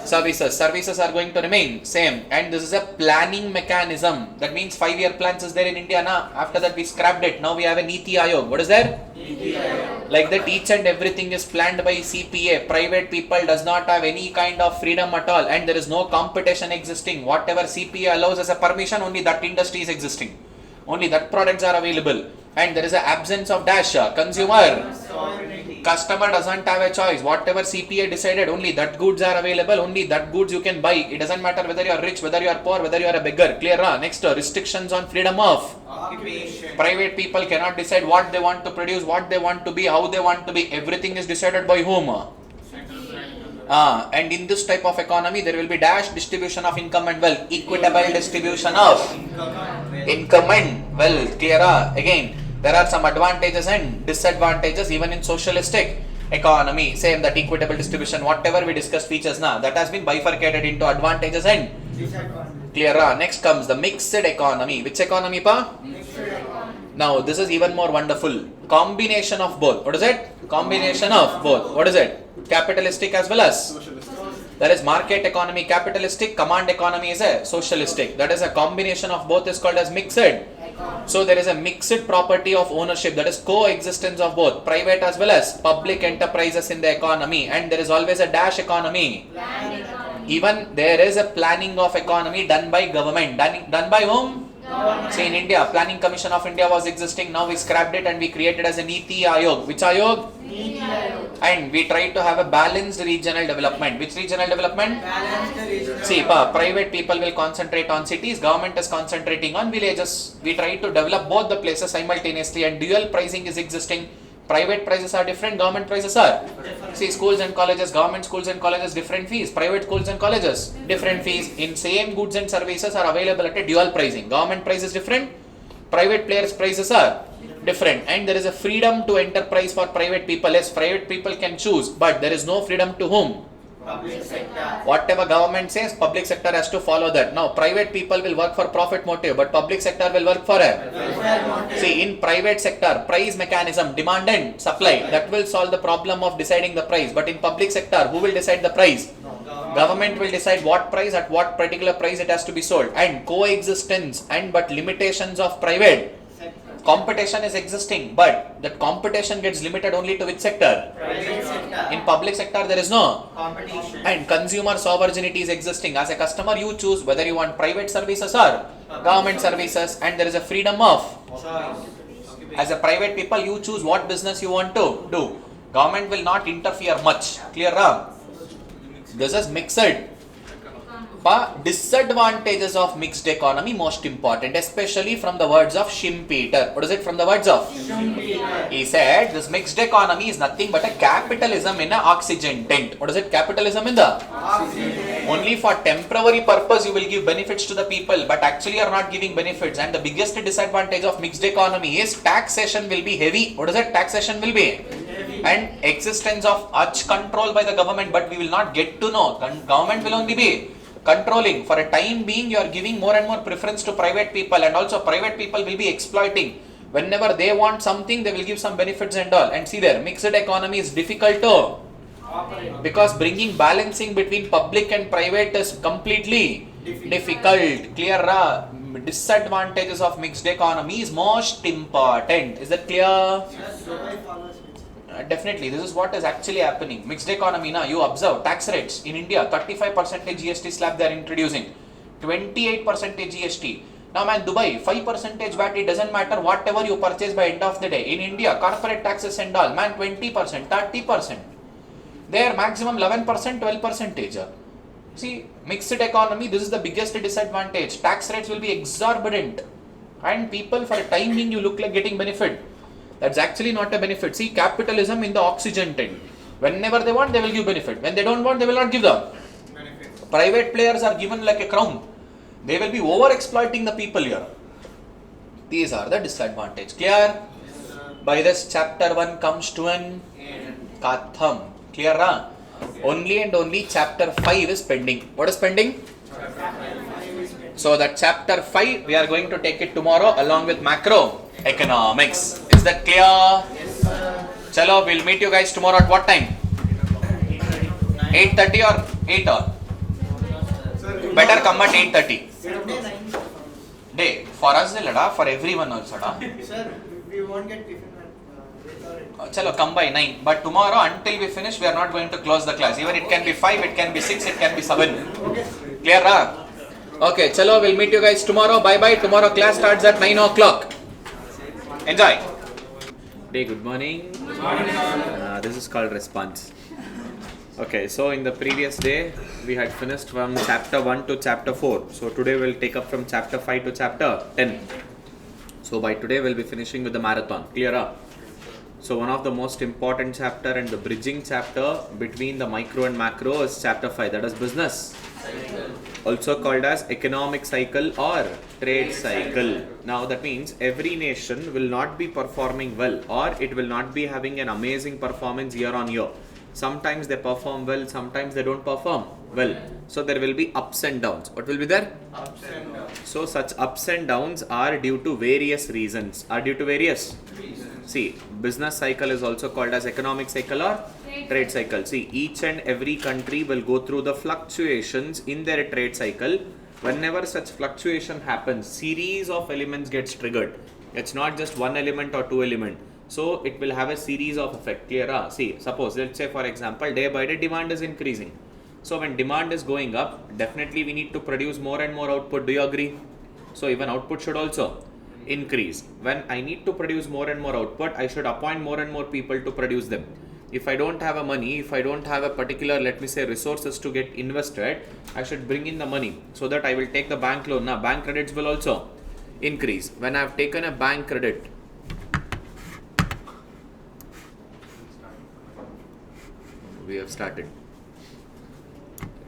services. Services are going to remain same. And this is a planning mechanism. That means 5-year plans is there in India now. After that we scrapped it. Now we have a Niti Ayog. What is there? Niti Ayog. Like that each and everything is planned by CPA. Private people does not have any kind of freedom at all. And there is no competition existing. Whatever CPA allows as a permission, only that industry is existing. Only that products are available. And there is an absence of dash. Consumer. Customer doesn't have a choice. Whatever CPA decided, only that goods are available. Only that goods you can buy. It doesn't matter whether you are rich, whether you are poor, whether you are a beggar. Clear? Next, restrictions on freedom of occupation. Private people cannot decide what they want to produce, what they want to be, how they want to be. Everything is decided by whom? And in this type of economy, there will be dash distribution of income and wealth. Equitable distribution of income and wealth. Clear? Again, there are some advantages and disadvantages even in socialistic economy. Same, that equitable distribution, whatever we discussed features now, that has been bifurcated into advantages and disadvantages. Clear? Next comes the mixed economy. Which economy, pa? Mixed economy. Now this is even more wonderful. Combination of both. What is it? Combination of both. What is it? Capitalistic as well as socialistic. There is market economy capitalistic, command economy is a socialistic. That is a combination of both is called as mixed. So there is a mixed property of ownership, that is coexistence of both private as well as public enterprises in the economy. And there is always a dash economy. Even there is a planning of economy done by government. Done by whom? See, in India, Planning Commission of India was existing. Now we scrapped it and we created as a Niti Ayog. Which Ayog? Niti Ayog. And we tried to have a balanced regional development. Which regional development? Balanced regional. See, private people will concentrate on cities, government is concentrating on villages. We try to develop both the places simultaneously, and dual pricing is existing. Private prices are different, government prices are different. See, schools and colleges, government schools and colleges, different fees. Private schools and colleges, different fees. In same goods and services are available at a dual pricing. Government price is different, private players prices are different. And there is a freedom to enterprise for private people. Yes, private people can choose, but there is no freedom to whom? Public sector. Whatever government says, public sector has to follow that. Now, private people will work for profit motive, but public sector will work for a Welfare motive. See, in private sector, price mechanism, demand and supply, that will solve the problem of deciding the price. But in public sector, who will decide the price? Government will decide what price, at what particular price it has to be sold. And coexistence and but limitations of private. Competition is existing, but that competition gets limited only to which sector? Private sector. In public sector, there is no Competition. and consumer sovereignty is existing. As a customer, you choose whether you want private services or government services, and there is a freedom of. As a private people, you choose what business you want to do. Government will not interfere much. Clear? This is mixed. Disadvantages of mixed economy most important, especially from the words of Schumpeter. What is it from the words of? Schumpeter. He said this mixed economy is nothing but a capitalism in a oxygen tent. What is it? Capitalism in the Oxygen. only for temporary purpose you will give benefits to the people, but actually you are not giving benefits. And the biggest disadvantage of mixed economy is taxation will be heavy. What is it? Taxation will be heavy. And existence of urge control by the government, but we will not get to know. Government will only be controlling. For a time being, you are giving more and more preference to private people, and also private people will be exploiting. Whenever they want something, they will give some benefits and all. And see there, mixed economy is difficult to, because bringing balancing between public and private is completely difficult. Clear? Disadvantages of mixed economy is most important. Is that clear? Definitely, this is what is actually happening. Mixed economy, now you observe tax rates in India, 35% GST slab they are introducing, 28% GST. Now man, Dubai, 5% VAT, it doesn't matter whatever you purchase by end of the day. In India, corporate taxes and all, man, 20%, 30%. There, maximum 11%, 12%. See, mixed economy, this is the biggest disadvantage. Tax rates will be exorbitant. And people, for a time being, you look like getting benefit. That's actually not a benefit. See, capitalism in the oxygen tent. Whenever they want, they will give benefit. When they don't want, they will not give the benefit. Private players are given like a crown. They will be over exploiting the people here. These are the disadvantages. Clear? By this, chapter 1 comes to an Katham. Clear? Only and only chapter 5 is pending. What is pending? So that chapter 5, we are going to take it tomorrow along with macroeconomics. Is that clear? Yes, sir. Chalo, we'll meet you guys tomorrow at what time? 8:30 or 8 or? Better come at 8:30. Day. For us, for everyone also. Sir, we won't get tiffin at Chalo, come by 9. But tomorrow, until we finish, we are not going to close the class. Even it can be 5, it can be 6, it can be 7. Clear, ra? Okay, chalo, we'll meet you guys tomorrow. Bye-bye. Tomorrow class starts at 9 o'clock. Enjoy. Day, good morning. This is called response. Okay, so in the previous day, we had finished from chapter 1 to chapter 4. So today we'll take up from chapter 5 to chapter 10. So by today, we'll be finishing with the marathon. Clear up? So one of the most important chapter and the bridging chapter between the micro and macro is chapter 5. That is business. Also called as economic cycle or trade cycle. Now that means every nation will not be performing well, or it will not be having an amazing performance year on year. Sometimes they perform well, sometimes they don't perform well. So there will be ups and downs. What will be there? Ups and downs. So such ups and downs are due to various reasons. See, business cycle is also called as economic cycle or trade cycle. See, each and every country will go through the fluctuations in their trade cycle. Whenever such fluctuation happens, series of elements gets triggered. It's not just one element or two element. So it will have a series of effect. Clear? See, suppose, let's say for example, day by day demand is increasing. So when demand is going up, definitely we need to produce more and more output. Do you agree? So even output should also increase. When I need to produce more and more output, I should appoint more and more people to produce them. If I don't have a money, if I don't have a particular, let me say, resources to get invested, I should bring in the money so that I will take the bank loan. Now bank credits will also increase. When I have taken a bank credit, we have started.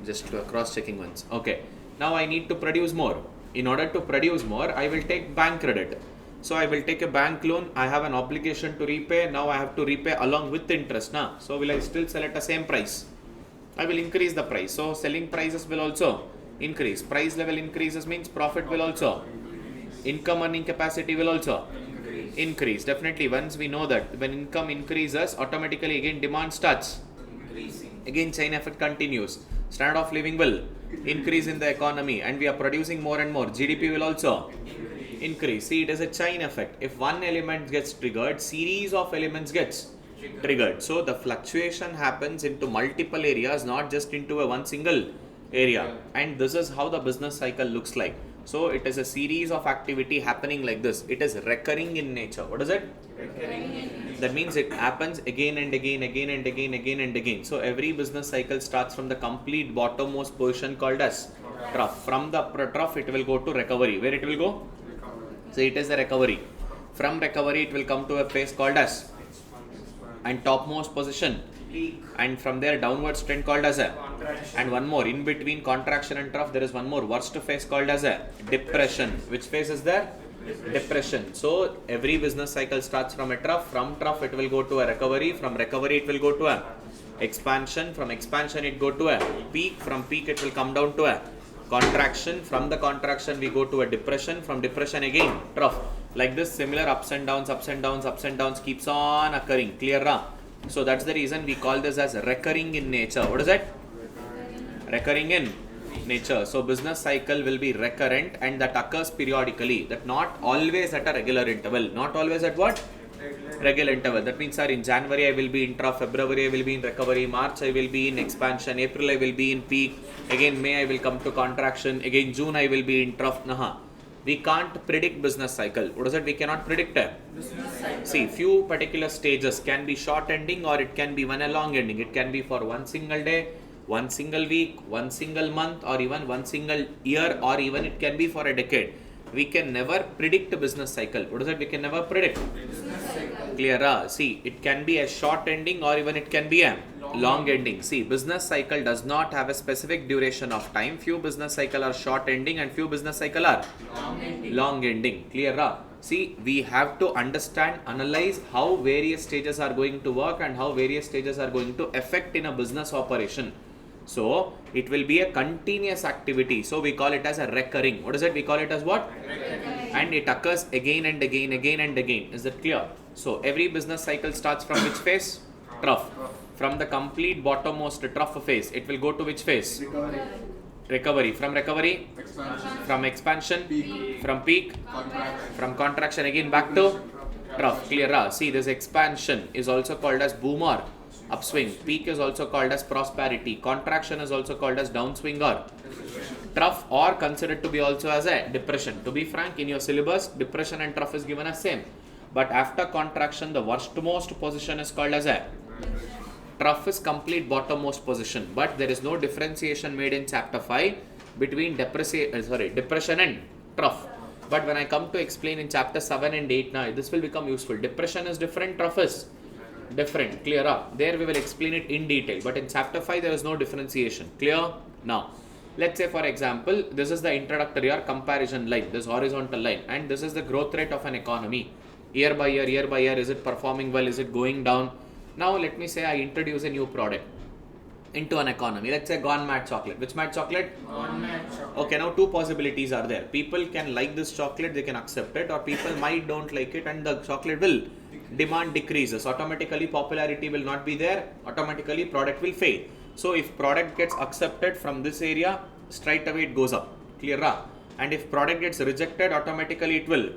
Just cross checking once. Okay. Now I need to produce more. In order to produce more, I will take bank credit. So I will take a bank loan. I have an obligation to repay. Now I have to repay along with interest. So will I still sell at the same price? I will increase the price. So selling prices will also increase. Price level increases means profit will also. Income earning capacity will also increase. Definitely once we know that when income increases, automatically again demand starts. Again chain effect continues. Standard of living will increase in the economy and we are producing more and more. GDP will also increase. See, it is a chain effect. If one element gets triggered, series of elements gets triggered. So the fluctuation happens into multiple areas, not just into a one single area. And this is how the business cycle looks like. So it is a series of activity happening like this. It is recurring in nature. What is it? That means it happens again and again, again and again, again and again. So every business cycle starts from the complete bottommost position called as trough. From the trough, it will go to recovery. Where it will go? So it is the recovery. From recovery, it will come to a phase called as and topmost position. And from there, downwards trend called as a. And one more. In between contraction and trough, there is one more worst phase called as a depression. Which phase is there? Depression. So every business cycle starts from a trough. From trough it will go to a recovery. From recovery it will go to a expansion. From expansion it go to a peak. From peak it will come down to a contraction. From the contraction we go to a depression. From depression again trough. Like this, similar ups and downs, ups and downs, ups and downs keeps on occurring. Clear? So that's the reason we call this as recurring in nature. What is it? Recurring in nature. So business cycle will be recurrent and that occurs periodically. That not always at a regular interval. Not always at what? Regular interval. That means, sir, in January I will be in trough, February I will be in recovery, March I will be in expansion, April I will be in peak, again May I will come to contraction, again June I will be in trough. We can't predict business cycle. What is it? We cannot predict it. See, few particular stages can be short ending or it can be one a long ending. It can be for one single day, one single week, one single month, or even one single year, or even it can be for a decade. We can never predict a business cycle. What is it? We can never predict. Clear? See, it can be a short ending or even it can be a long ending. See, business cycle does not have a specific duration of time. Few business cycle are short ending and few business cycle are long ending. Clear? See, we have to understand, analyze how various stages are going to work and how various stages are going to affect in a business operation. So it will be a continuous activity. So we call it as a recurring. What is it? We call it as what? Recurring. And it occurs again and again, again and again. Is that clear? So every business cycle starts from which phase? Trough. From the complete bottommost trough phase, it will go to which phase? Recovery. From recovery? Expansion. From expansion? Peak. From peak? Contraction. From contraction again back to trough. Clear? See, this expansion is also called as boom or upswing. Peak is also called as prosperity. Contraction is also called as downswing or trough, or considered to be also as a depression. To be frank, in your syllabus, depression and trough is given as same. But after contraction, the worstmost position is called as a trough is complete bottommost position. But there is no differentiation made in chapter 5 between depression and trough. But when I come to explain in chapter 7 and 8 now, this will become useful. Depression is different, trough is different. Clear up? There we will explain it in detail. But in chapter 5 there is no differentiation. Clear? Now, let's say for example, this is the introductory or comparison line, this horizontal line, and this is the growth rate of an economy. Year by year, is it performing well? Is it going down? Now let me say I introduce a new product into an economy. Let's say Gone Mad chocolate. Which mad chocolate? Gone Mad chocolate. Okay, now two possibilities are there. People can like this chocolate, they can accept it, or people might don't like it and the chocolate will demand decreases. Automatically popularity will not be there. Automatically product will fail. So if product gets accepted from this area, straight away it goes up. Clear? And if product gets rejected, automatically it will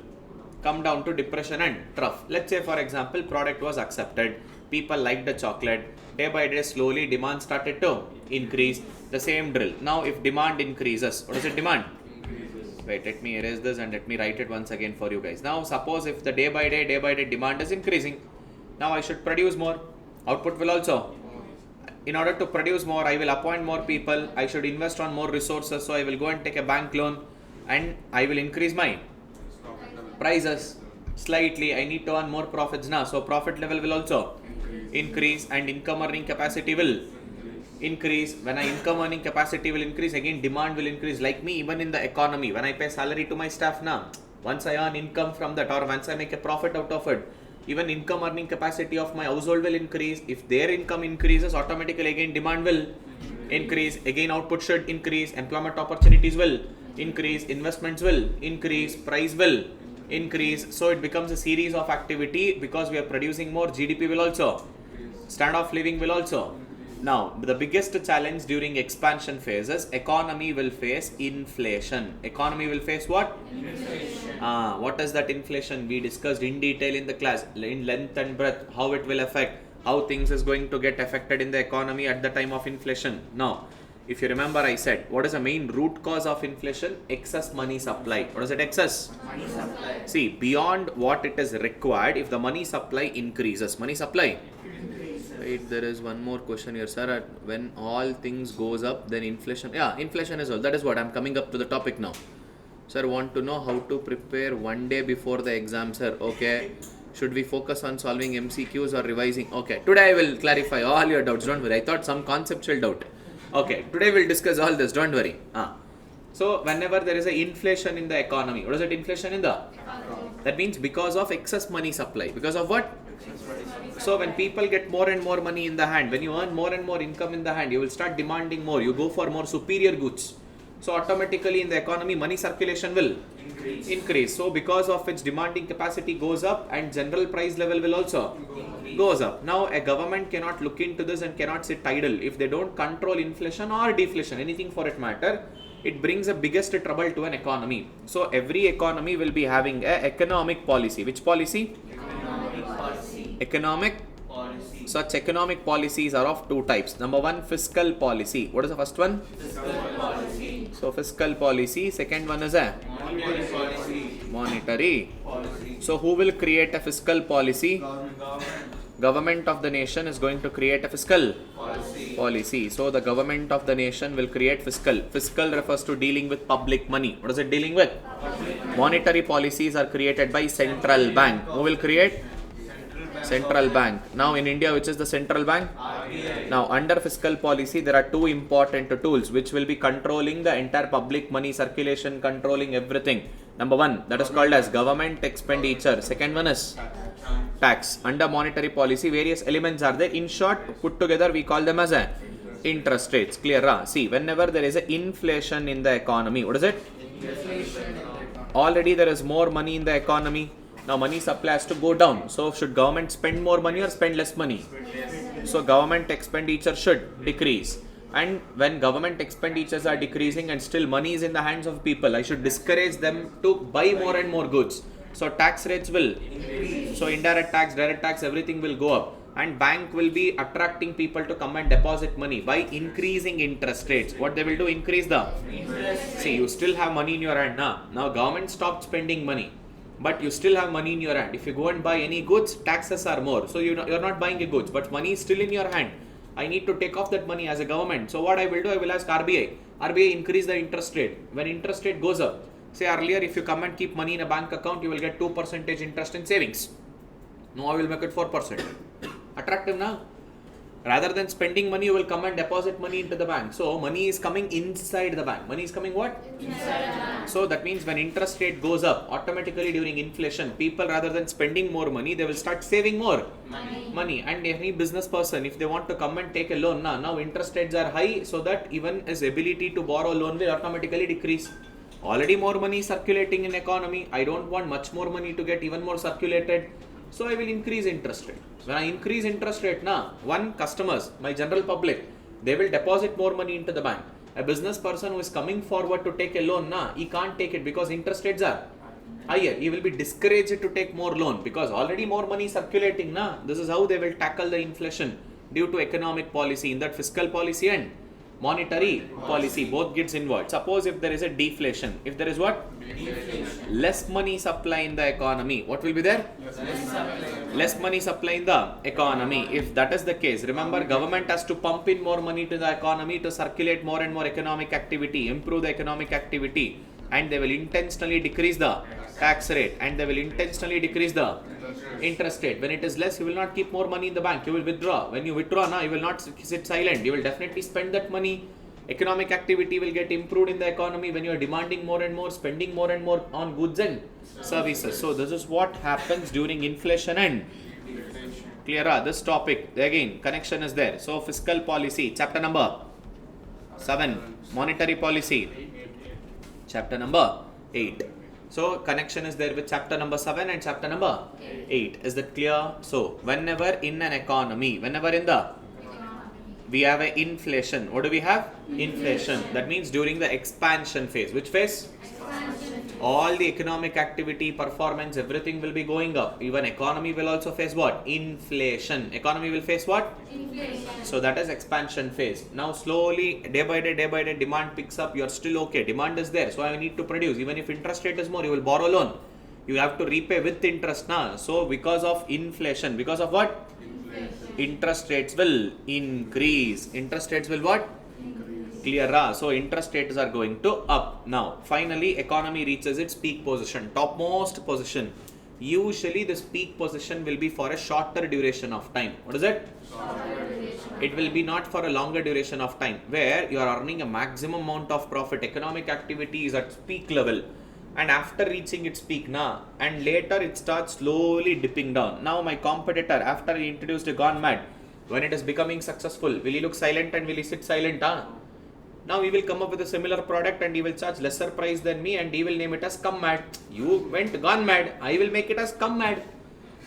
come down to depression and trough. Let's say for example, product was accepted. People liked the chocolate. Day by day, slowly demand started to increase. The same drill. Now if demand increases, what is it demand? Increases. Wait, let me erase this and let me write it once again for you guys. Now suppose if the day by day demand is increasing. Now I should produce more. Output will also. In order to produce more, I will appoint more people. I should invest on more resources. So I will go and take a bank loan and I will increase my prices slightly. I need to earn more profits now. So profit level will also increase and income earning capacity will increase. When I income earning capacity will increase, again demand will increase. Like me, even in the economy, when I pay salary to my staff now, once I earn income from that or once I make a profit out of it, even income earning capacity of my household will increase. If their income increases, automatically again demand will increase. Again output should increase. Employment opportunities will increase. Investments will increase. Price will increase. So it becomes a series of activity. Because we are producing more, GDP will also, standard of living will also. Now the biggest challenge during expansion phases, economy will face inflation. Economy will face what? Inflation. What is that inflation? We discussed in detail in the class, in length and breadth, how it will affect, how things is going to get affected in the economy at the time of inflation. Now if you remember, I said, what is the main root cause of inflation? Excess money supply. What is it? Excess money supply. See, beyond what it is required, if the money supply increases, money supply. Wait, there is one more question here, sir. When all things goes up, then inflation. Yeah, inflation is all. That is what I'm coming up to the topic now. Sir, want to know how to prepare one day before the exam, sir. Okay. Should we focus on solving MCQs or revising? Okay. Today I will clarify all your doubts. Don't worry. I thought some conceptual doubt. Okay, today we'll discuss all this, don't worry. So whenever there is a inflation in the economy, what is it inflation in the? That means because of excess money supply. Because of what? So when people get more and more money in the hand, when you earn more and more income in the hand, you will start demanding more. You go for more superior goods. So automatically in the economy, money circulation will increase. So because of its demanding capacity goes up and general price level will also goes up. Now a government cannot look into this and cannot sit idle. If they don't control inflation or deflation, anything for it matter, it brings the biggest trouble to an economy. So every economy will be having a economic policy. Which policy? Economic policy. Economic Policy. Such economic policies are of two types. Number one, fiscal policy. What is the first one? Fiscal policy. So fiscal policy. Second one is a Monetary policy. monetary. Policy. So who will create a fiscal policy? Government. Government of the nation is going to create a fiscal policy. So the government of the nation will create fiscal. Fiscal refers to dealing with public money. What is it dealing with? Monetary policies are created by central bank. Who will create? Central bank. Now in India, which is the central bank? RBI. Now under fiscal policy, there are two important tools which will be controlling the entire public money circulation, controlling everything. Number one, that is called as government expenditure. Second one is tax. Under monetary policy, various elements are there. In short, put together, we call them as a Interest rates. Clear? See, whenever there is an inflation in the economy, what is it? Already there is more money in the economy. Now money supply has to go down. So should government spend more money or spend less money? So government expenditure should decrease. And when government expenditures are decreasing and still money is in the hands of people, I should discourage them to buy more and more goods. So tax rates will increase. So indirect tax, direct tax, everything will go up. And bank will be attracting people to come and deposit money by increasing interest rates. What they will do? Increase the interest. See, you still have money in your hand now. Now government stopped spending money, but you still have money in your hand. If you go and buy any goods, taxes are more. So you're not buying a goods, but money is still in your hand. I need to take off that money as a government. So what I will do? I will ask RBI. RBI increase the interest rate. When interest rate goes up, say earlier if you come and keep money in a bank account, you will get 2% interest in savings. Now I will make it 4%. Attractive now. Rather than spending money, you will come and deposit money into the bank. So money is coming inside the bank. Money is coming what? Inside the bank. So that means when interest rate goes up, automatically during inflation, people rather than spending more money, they will start saving more money. And any business person, if they want to come and take a loan, now interest rates are high, so that even his ability to borrow loan will automatically decrease. Already more money circulating in economy. I don't want much more money to get even more circulated. So I will increase interest rate. When I increase interest rate, customers, my general public, they will deposit more money into the bank. A business person who is coming forward to take a loan, he can't take it because interest rates are higher. He will be discouraged to take more loan because already more money circulating. This is how they will tackle the inflation due to economic policy. In that, fiscal policy and monetary policy both gets involved. Suppose if there is a deflation, if there is what? Deflation. Less money supply in the economy, what will be there? Less money supply in the economy. If that is the case, remember government has to pump in more money to the economy to circulate more and more economic activity, improve the economic activity, and they will intentionally decrease the tax rate and they will intentionally decrease the interest rate. When it is less, you will not keep more money in the bank. You will withdraw. When you withdraw, you will not sit silent. You will definitely spend that money. Economic activity will get improved in the economy when you are demanding more and more, spending more and more on goods and services. So this is what happens during inflation and clear. This topic again, connection is there. So fiscal policy, chapter number 7. Monetary policy, chapter number 8. So connection is there with chapter number 7 and chapter number 8. Is that clear? So whenever in an economy, whenever in the we have an inflation. What do we have? Inflation. That means during the expansion phase. Which phase? Expansion. All the economic activity, performance, everything will be going up. Even economy will also face what? Inflation. Economy will face what? Inflation. So that is expansion phase. Now slowly, day by day, demand picks up. You are still okay. Demand is there. So I need to produce. Even if interest rate is more, you will borrow loan. You have to repay with interest now. So because of inflation, because of what? Interest rates will increase. Interest rates will what? Increase. Clear? So interest rates are going to up. Now finally economy reaches its peak position, topmost position. Usually this peak position will be for a shorter duration of time. What is it? It will be not for a longer duration of time where you are earning a maximum amount of profit. Economic activity is at peak level. And after reaching its peak and later it starts slowly dipping down. Now my competitor, after he introduced a gone mad, when it is becoming successful, will he look silent and will he sit silent? Now he will come up with a similar product and he will charge lesser price than me and he will name it as come mad. You went gone mad, I will make it as come mad.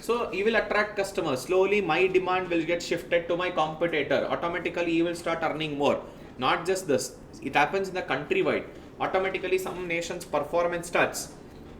So he will attract customers. Slowly my demand will get shifted to my competitor. Automatically he will start earning more. Not just this, it happens in the countrywide. Automatically some nations' performance starts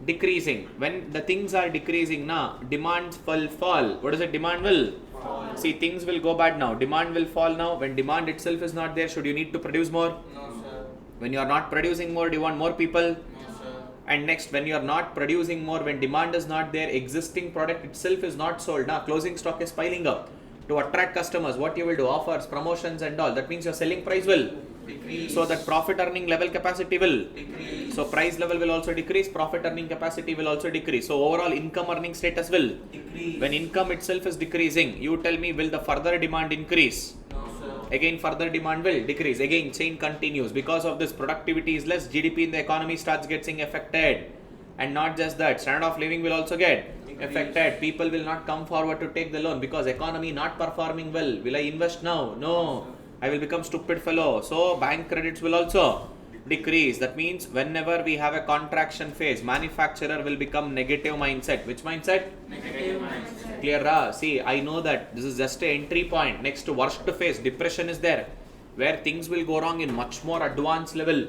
decreasing. When the things are decreasing, demand will fall. What is it? Demand will fall. See, things will go bad now. Demand will fall now. When demand itself is not there, should you need to produce more? No, sir. When you are not producing more, do you want more people? No, sir. And next, when you are not producing more, when demand is not there, existing product itself is not sold. Closing stock is piling up. To attract customers, what you will do? Offers, promotions and all. That means your selling price will decrease. So that profit earning level capacity will decrease. So price level will also decrease, profit earning capacity will also decrease. So overall income earning status will decrease. When income itself is decreasing, you tell me, will the further demand increase? No, sir. Again further demand will decrease. Again chain continues. Because of this, productivity is less, GDP in the economy starts getting affected. And not just that, standard of living will also get affected. People will not come forward to take the loan because economy not performing well. Will I invest now? No. I will become stupid fellow. So bank credits will also decrease. That means whenever we have a contraction phase, manufacturer will become negative mindset. Which mindset? Negative mindset. Clear? See, I know that this is just an entry point. Next worst phase, depression is there, where things will go wrong in much more advanced level.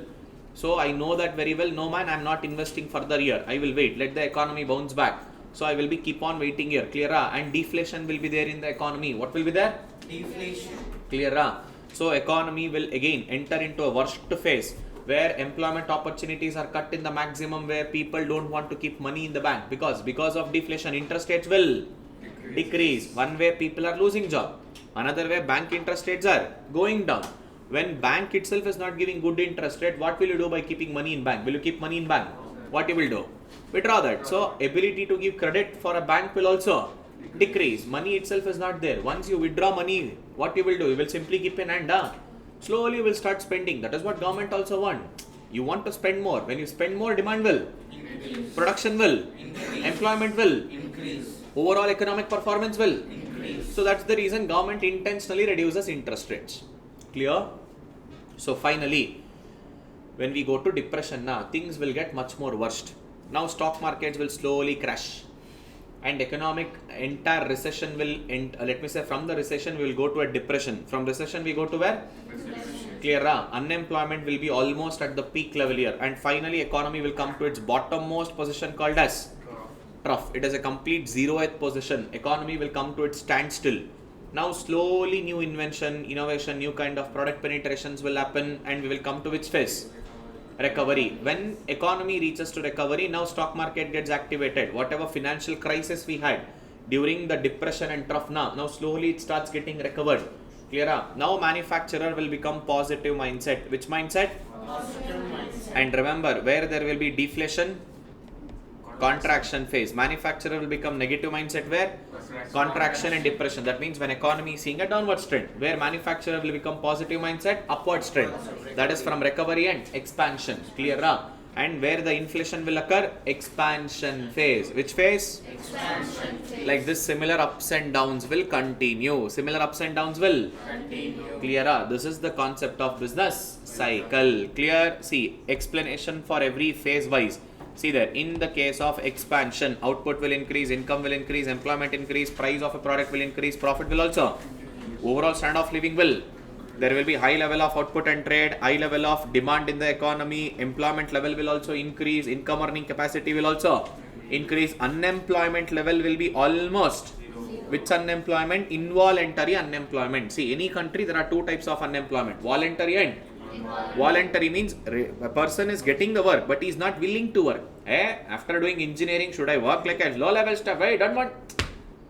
So I know that very well. No man, I am not investing further here. I will wait. Let the economy bounce back. So I will be keep on waiting here. Clear? And deflation will be there in the economy. What will be there? Deflation. Clear? So economy will again enter into a worst phase, where employment opportunities are cut in the maximum, where people don't want to keep money in the bank because of deflation, interest rates will decrease. One way people are losing job, another way bank interest rates are going down. When bank itself is not giving good interest rate, what will you do by keeping money in bank? Will you keep money in bank? What you will do? Withdraw that. So ability to give credit for a bank will also decrease. Money itself is not there. Once you withdraw money, what you will do? You will simply keep in hand. Slowly you will start spending. That is what government also want. You want to spend more. When you spend more, demand will Increase. production will Increase. employment will Increase. overall economic performance will Increase. so that's the reason government intentionally reduces interest rates. Clear? So finally, when we go to depression now, things will get much more worst. Now stock markets will slowly crash, and economic entire recession will end. Let me say, from the recession we will go to a depression. From recession we go to where? Clear? Unemployment will be almost at the peak level here, and finally economy will come to its bottommost position called as trough. It is a complete zeroth position. Economy will come to its standstill. Now slowly new invention, innovation, new kind of product penetrations will happen, and we will come to which phase? Recovery. When economy reaches to recovery, now stock market gets activated. Whatever financial crisis we had during the depression and trough, now slowly it starts getting recovered. Clear? Now manufacturer will become positive mindset. Which mindset? Positive mindset. And remember, where there will be deflation, contraction phase, manufacturer will become negative mindset. Where? Contraction and depression. That means when economy is seeing a downward trend, where manufacturer will become positive mindset, upward trend. That is from recovery and expansion. Clear? And where the inflation will occur? Expansion phase. Which phase? Expansion phase. Like this, similar ups and downs will continue. Similar ups and downs will Continue. clear. This is the concept of business cycle. Clear? See, explanation for every phase wise. See there, in the case of expansion, output will increase, income will increase, employment increase, price of a product will increase, profit will also. Overall standard of living will. There will be high level of output and trade, high level of demand in the economy, employment level will also increase, income earning capacity will also increase, unemployment level will be almost. Which unemployment? Involuntary unemployment. See, any country there are two types of unemployment, voluntary and voluntary. Means a person is getting the work but he is not willing to work. After doing engineering, should I work like a low level stuff? I don't want.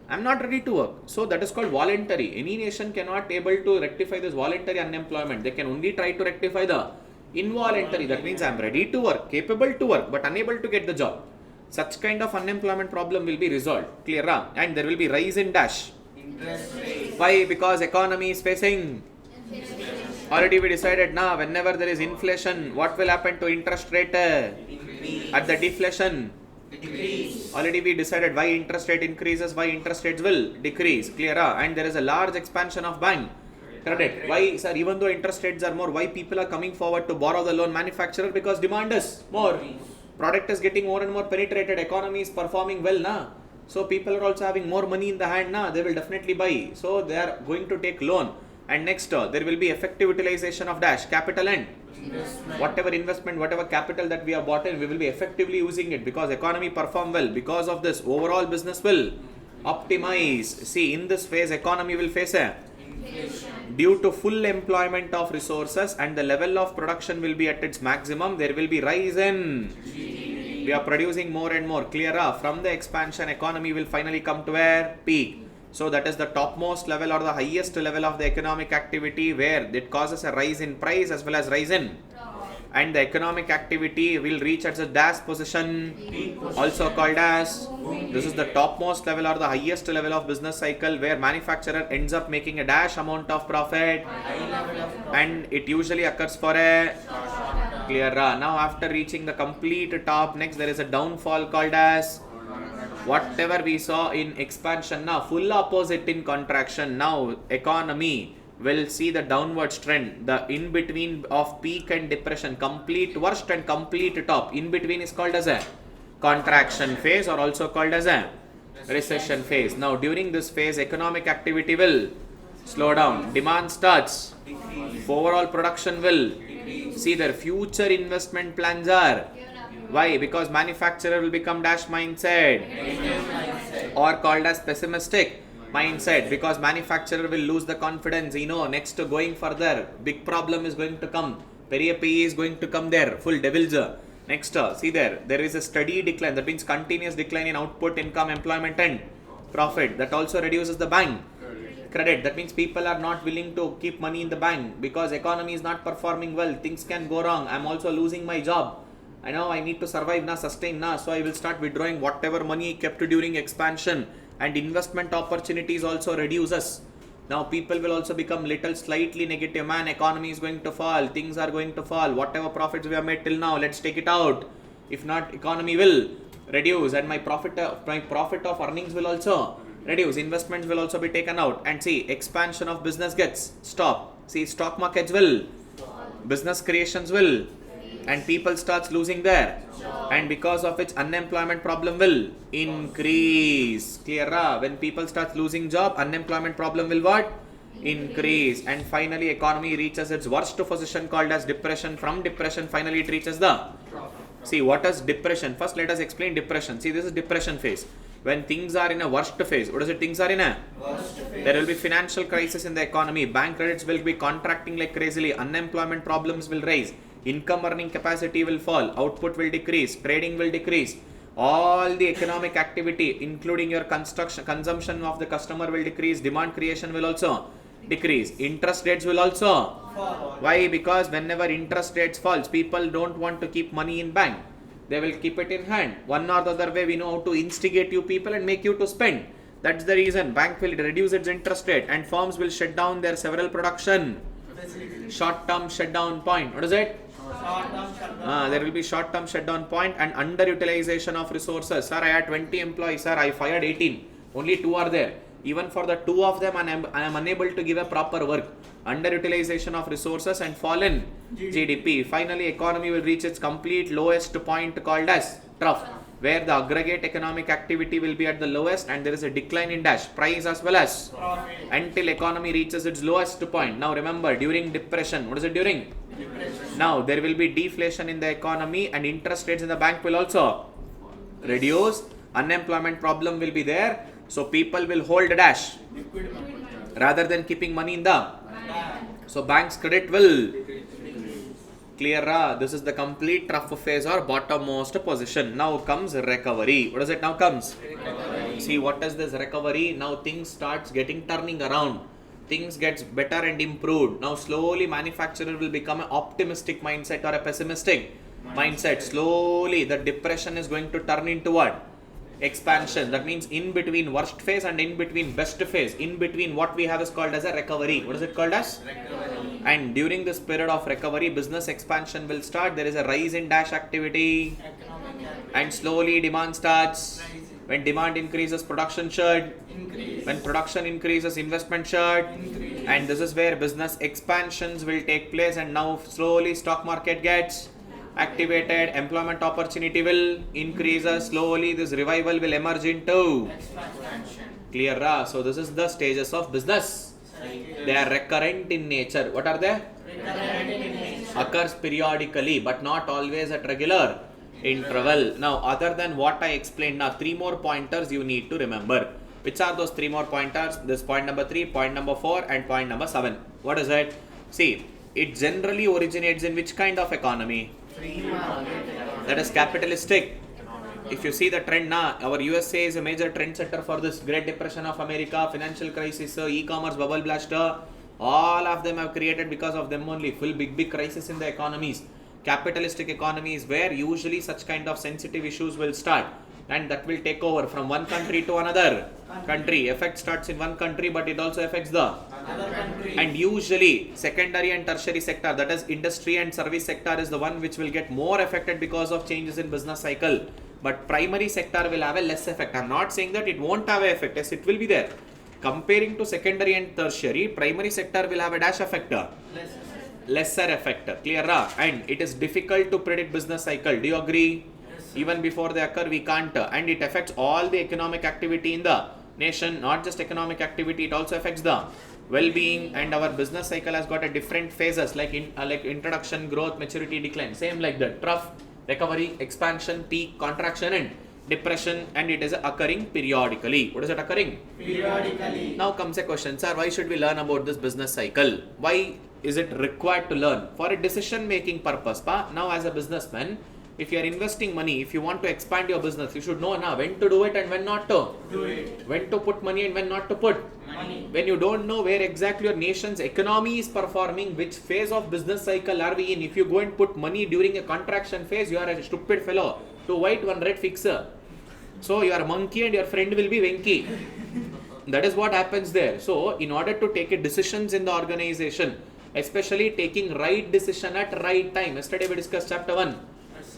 I'm not ready to work. So that is called voluntary. Any nation cannot able to rectify this voluntary unemployment. They can only try to rectify the involuntary. That means I'm ready to work, capable to work, but unable to get the job. Such kind of unemployment problem will be resolved. Clear? And there will be rise in dash. Interest rate. Why? Because economy is facing. Already we decided now, whenever there is inflation, what will happen to interest rate? Increase. At the deflation, Decrease. already we decided why interest rate increases, why interest rates will decrease. Clear? And there is a large expansion of bank credit. Why, sir? Even though interest rates are more, why people are coming forward to borrow the loan? Manufacturer, because demand is more. Product is getting more and more penetrated. Economy is performing well now. So people are also having more money in the hand now. They will definitely buy. So they are going to take loan. And next, there will be effective utilization of dash, capital and Investment. whatever investment, whatever capital that we have bought in, we will be effectively using it because economy perform well. Because of this, overall business will optimize. See, in this phase, economy will face a due to full employment of resources and the level of production will be at its maximum. There will be rise in. We are producing more and more. Clear? From the expansion, economy will finally come to where? Peak. So that is the topmost level or the highest level of the economic activity where it causes a rise in price as well as rise in. And the economic activity will reach at the dash position, also called as. This is the topmost level or the highest level of business cycle where manufacturer ends up making a dash amount of profit. And it usually occurs for a clear. Now after reaching the complete top, next there is a downfall called as. Whatever we saw in expansion, now full opposite in contraction. Now economy will see the downwards trend. The in between of peak and depression, complete worst and complete top, in between is called as a contraction phase or also called as a recession phase. Now during this phase, economic activity will slow down, demand starts, overall production will see their future investment plans are. Why? Because manufacturer will become dash mindset or called as pessimistic mindset, because manufacturer will lose the confidence. Next going further, big problem is going to come. Periya PE is going to come there, full devils. Next, see there is a steady decline. That means continuous decline in output, income, employment and profit. That also reduces the bank credit. That means people are not willing to keep money in the bank because economy is not performing well. Things can go wrong. I'm also losing my job. I know I need to survive, sustain, so I will start withdrawing whatever money kept during expansion, and investment opportunities also reduces. Now people will also become little slightly negative. Man, economy is going to fall, things are going to fall, whatever profits we have made till now, let's take it out. If not, economy will reduce and my profit of earnings will also reduce. Investments will also be taken out, and see, expansion of business gets stopped. See, stock markets will, business creations will, and people starts losing their, and because of which unemployment problem will increase. Clear? When people start losing job, unemployment problem will what? Increase. And finally economy reaches its worst position called as depression. From depression finally it reaches the, see, what is depression? First let us explain depression. See, this is depression phase. When things are in a worst phase. What is it? Things are in a worst phase. There will be financial crisis in the economy. Bank credits will be contracting like crazily. Unemployment problems will rise. Income earning capacity will fall. Output will decrease. Trading will decrease. All the economic activity, including your consumption of the customer will decrease. Demand creation will also decrease. Interest rates will also fall. Why? Because whenever interest rates falls, people don't want to keep money in bank. They will keep it in hand. One or the other way, we know how to instigate you people and make you to spend. That's the reason bank will reduce its interest rate and firms will shut down their several production. Short-term shutdown point. What is it? There will be short-term shutdown point and underutilization of resources. Sir, I had 20 employees. Sir, I fired 18. Only 2 are there. Even for the 2 of them, I am unable to give a proper work. Underutilization of resources and fallen GDP. Finally, economy will reach its complete lowest point called as trough, where the aggregate economic activity will be at the lowest and there is a decline in dash price as well as until economy reaches its lowest point. Now remember, during depression, what is it during? Depression. Now there will be deflation in the economy and interest rates in the bank will also reduce. Unemployment problem will be there. So people will hold a dash rather than keeping money in the bank. So bank's credit will clear. This is the complete trough phase or bottommost position. Now comes recovery. What does it now comes? Recovery. See, what is this recovery? Now things starts getting turning around. Things gets better and improved. Now slowly manufacturer will become an optimistic mindset or a pessimistic mindset. Slowly the depression is going to turn into what? Expansion. That means in between worst phase and in between best phase. In between what we have is called as a recovery. What is it called as? Recovery. And during this period of recovery, business expansion will start. There is a rise in dash activity and slowly demand starts. When demand increases, production should increase. When production increases, investment should increase. And this is where business expansions will take place, and now slowly stock market gets activated, employment opportunity will increase. Slowly this revival will emerge into expansion. Clear? So this is the stages of business. They are recurrent in nature. What are they? Recurrent in nature. Occurs periodically but not always at regular interval. Now other than what I explained, now 3 more pointers you need to remember. Which are those 3 more pointers? This point number 3, point number 4 and point number 7. What is it? See, it generally originates in which kind of economy? That is capitalistic. If you see the trend now, our USA is a major trend setter for this Great Depression of America, financial crisis, e-commerce bubble blaster. All of them have created because of them only. Full big crisis in the economies. Capitalistic economies where usually such kind of sensitive issues will start, and that will take over from one country to another country. Effect starts in one country but it also affects the other country. And usually secondary and tertiary sector, that is industry and service sector, is the one which will get more affected because of changes in business cycle. But primary sector will have a less effect. I am not saying that it won't have an effect. Yes, it will be there. Comparing to secondary and tertiary, primary sector will have a dash effect. Lesser effect. Clear? And it is difficult to predict business cycle. Do you agree? Even before they occur, we can't. And it affects all the economic activity in the nation. Not just economic activity, it also affects the well-being. And our business cycle has got a different phases like introduction, growth, maturity, decline. Same like that. Trough, recovery, expansion, peak, contraction, and depression. And it is occurring periodically. What is it occurring? Periodically. Now comes a question, sir, why should we learn about this business cycle? Why is it required to learn? For a decision making purpose. Now as a businessman, if you are investing money, if you want to expand your business, you should know now when to do it and when not to Do it. when to put money and when not to put Money. when you don't know where exactly your nation's economy is performing, which phase of business cycle are we in. If you go and put money during a contraction phase, you are a stupid fellow. Two white, one red fixer. So you are a monkey and your friend will be Venki. That is what happens there. So in order to take decisions in the organization, especially taking right decision at right time. Yesterday we discussed chapter 1.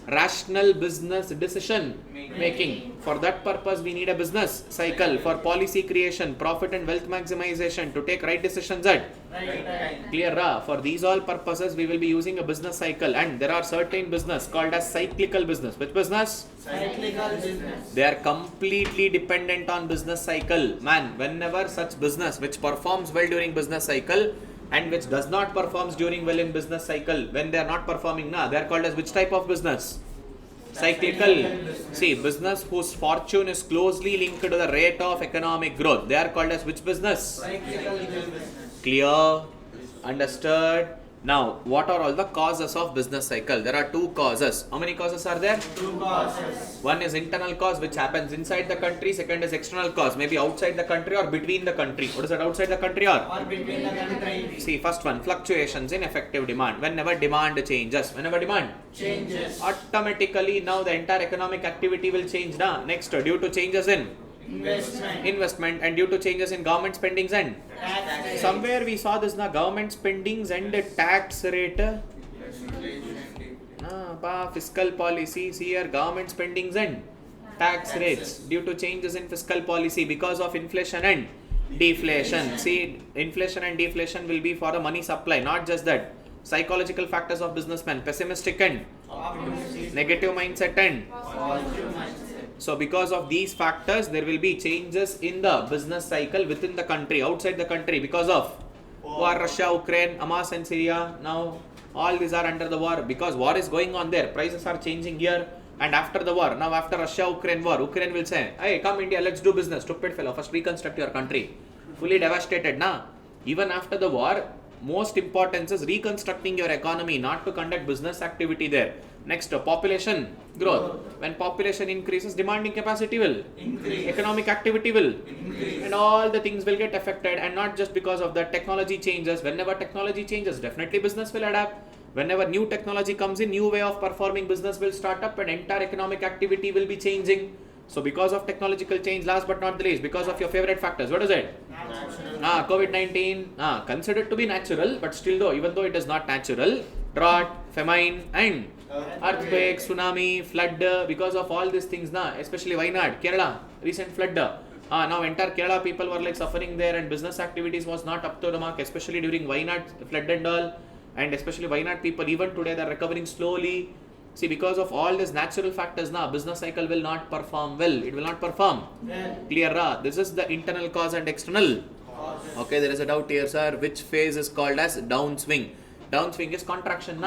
Rational business decision making. For that purpose we need a business cycle. For policy creation, profit and wealth maximization, to take right decisions at Right time. clear. For these all purposes we will be using a business cycle, and there are certain business called as cyclical business. Which business? Cyclical business. They are completely dependent on business cycle. Man, whenever such business which performs well during business cycle and which does not performs during well in business cycle, when they are not performing, they are called as which type of business? Cyclical. See, business whose fortune is closely linked to the rate of economic growth, they are called as which business? Cyclical business. Clear? Understood? Now, what are all the causes of business cycle? There are two causes. How many causes are there? Two causes. One is internal cause, which happens inside the country. Second is external cause, maybe outside the country or between the country. What is that, outside the country or? Or between the country. See, first one, fluctuations in effective demand. Whenever demand changes, Changes. automatically now the entire economic activity will change. Next, due to changes in investment and due to changes in government spendings and Tax. somewhere we saw this, government spendings and tax rate. Fiscal policy, see here, government spendings and tax rates due to changes in fiscal policy because of inflation and deflation. See, inflation and deflation will be for the money supply, not just that. Psychological factors of businessmen, pessimistic and Optimistic. negative mindset and Positive mindset. so because of these factors, there will be changes in the business cycle within the country, outside the country, because of war, Russia, Ukraine, Hamas and Syria. Now all these are under the war because war is going on there. Prices are changing here. And after the war, now after Russia-Ukraine war, Ukraine will say, hey, come India, let's do business. Stupid fellow, first reconstruct your country. Fully devastated, Even after the war, most importance is reconstructing your economy, not to conduct business activity there. Next, population growth. When population increases, demanding capacity will Increase. economic activity will Increase. and all the things will get affected. And not just because of that, technology changes. Whenever technology changes, definitely business will adapt. Whenever new technology comes in, new way of performing business will start up and entire economic activity will be changing. So because of technological change, last but not the least, because of your favorite factors, what is it? Natural. COVID-19, considered to be natural, but still though, even though it is not natural, drought, famine and earthquake, tsunami, flood, because of all these things, especially Wayanad, Kerala, recent flood. Now entire Kerala people were like suffering there and business activities was not up to the mark, especially during Wayanad flood and all. And especially Wayanad people, even today they are recovering slowly. See, because of all these natural factors, business cycle will not perform well. It will not perform. Well, Clear? This is the internal cause and external. causes. Okay, there is a doubt here, sir. Which phase is called as downswing? Downswing is contraction,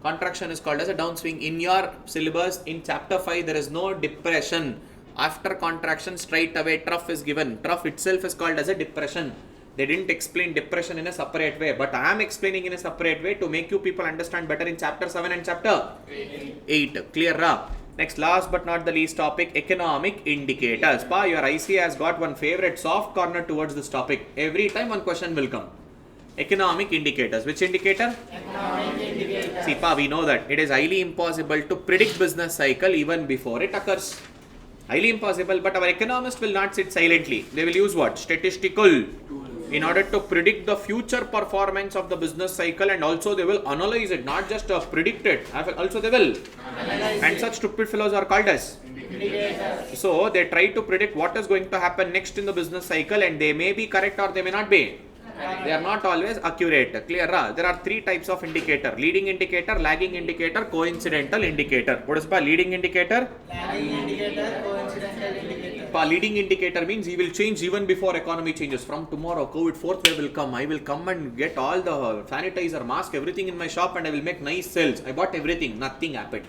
Contraction is called as a downswing. In your syllabus, in chapter 5, there is no depression. After contraction, straight away trough is given. Trough itself is called as a depression. They didn't explain depression in a separate way, but I am explaining in a separate way to make you people understand better in chapter 7 and chapter 8. Clear? Next, last but not the least topic, economic indicators. Your IC has got one favorite soft corner towards this topic. Every time one question will come. Economic indicators. Which indicator? Economic indicator. See, we know that it is highly impossible to predict business cycle even before it occurs. Highly impossible, but our economists will not sit silently. They will use what? Statistical. In order to predict the future performance of the business cycle, and also they will analyze it, not just predict it. Also they will. Analyze And it. such stupid fellows are called as Indicator. So they try to predict what is going to happen next in the business cycle, and they may be correct or they may not be. They are not always accurate. Clear? There are three types of indicator: leading indicator, lagging indicator, coincidental indicator. What is the leading indicator? Lagging indicator, coincidental indicator. Leading indicator means he will change even before economy changes. From tomorrow, COVID fourth wave will come. I will come and get all the sanitizer, mask, everything in my shop, and I will make nice sales. I bought everything. Nothing happened.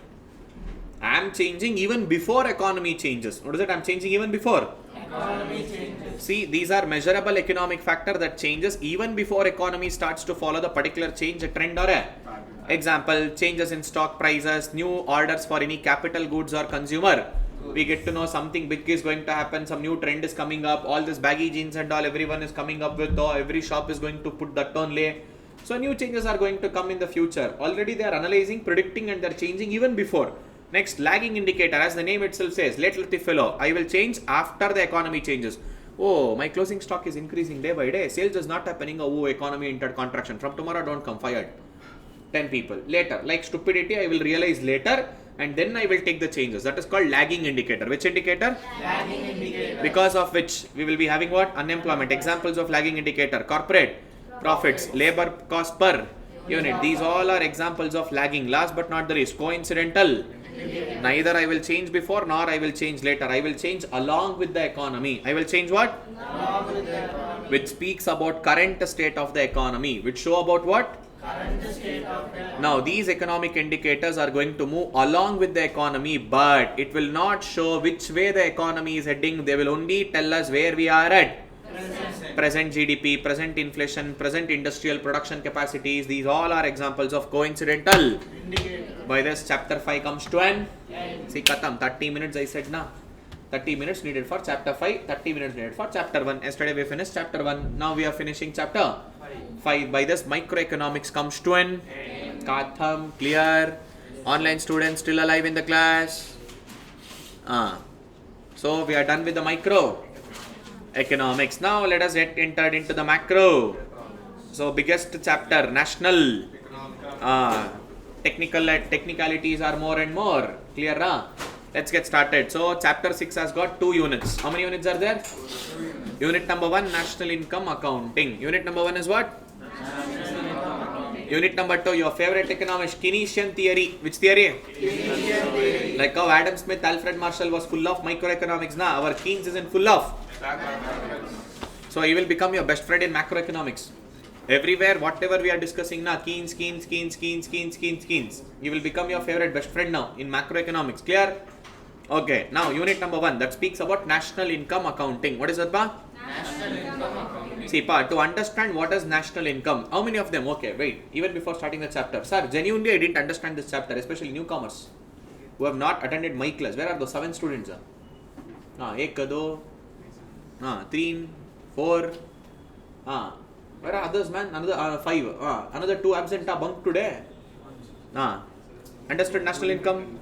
I am changing even before economy changes. What is it? I am changing even before. Economy changes. See, these are measurable economic factor that changes even before economy starts to follow the particular change, a trend or a example, changes in stock prices, new orders for any capital goods or consumer. We get to know something big is going to happen, some new trend is coming up, all this baggy jeans and all, everyone is coming up with, every shop is going to put that only. So new changes are going to come in the future. Already they are analyzing, predicting, and they are changing even before. Next, lagging indicator, as the name itself says, let it follow. I will change after the economy changes. Oh, my closing stock is increasing day by day. Sales is not happening. Oh, economy entered contraction. From tomorrow, don't come, fired. 10 people. Later, like stupidity, I will realize later, and then I will take the changes. That is called lagging indicator. Which indicator? Lagging indicator. Because of which we will be having what? Unemployment. Examples of lagging indicator: corporate profits, labor cost per unit. These all are examples of lagging. Last but not the least, coincidental. Neither I will change before nor I will change later. I will change along with the economy. I will change what? Along with the economy. Which speaks about current state of the economy. Which show about what? Current state of the Now these economic indicators are going to move along with the economy, but it will not show which way the economy is heading. They will only tell us where we are at. Present GDP, present inflation, present industrial production capacities. These all are examples of coincidental. indicator. By this, chapter 5 comes to an end. See, Katam, 30 minutes I said na. 30 minutes needed for chapter 5, 30 minutes needed for chapter 1. Yesterday we finished chapter 1. Now we are finishing chapter 5. By this, microeconomics comes to an end. Katham, clear. Online students still alive in the class. So we are done with the micro economics. Now let us get entered into the macro. So biggest chapter, national. Technicalities are more and more. Clear? Let's get started. So chapter 6 has got 2 units. How many units are there? Unit number 1, national income accounting. Unit number 1 is what? Unit number 2, your favorite economist, Keynesian theory. Which theory? Keynesian theory. Like how Adam Smith, Alfred Marshall was full of microeconomics. Now our Keynes isn't full of. So he will become your best friend in macroeconomics. Everywhere, whatever we are discussing now, Keynes. He will become your favorite best friend now in macroeconomics. Clear? Okay. Now unit number 1 that speaks about national income accounting. What is that, Pa? National income accounting. See, Pa, to understand what is national income, how many of them? Okay, wait. Even before starting the chapter, sir, genuinely I didn't understand this chapter, especially newcomers who have not attended my class. Where are those 7 students? 1, 2, 3, 4. Where are others, man? Another 5. Another 2 absent bunk today. Understood national income?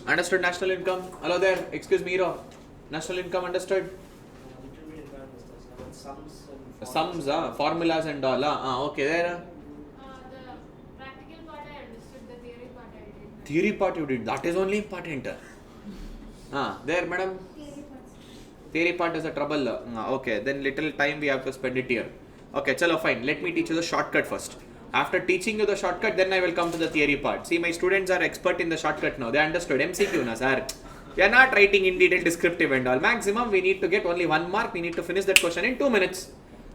Understood national income? Hello there. Excuse me, hero. National income understood? Sums, formulas and all. Okay, there. The practical part I understood, the theory part I didn't. Theory part you did. That is only important. There, madam. Theory part is a trouble. Okay, then little time we have to spend it here. Okay, chalo, fine. Let me teach you the shortcut first. After teaching you the shortcut, then I will come to the theory part. See, my students are expert in the shortcut now. They understood. MCQ na, sir. We are not writing in detail descriptive and all. Maximum, we need to get only 1 mark. We need to finish that question in 2 minutes.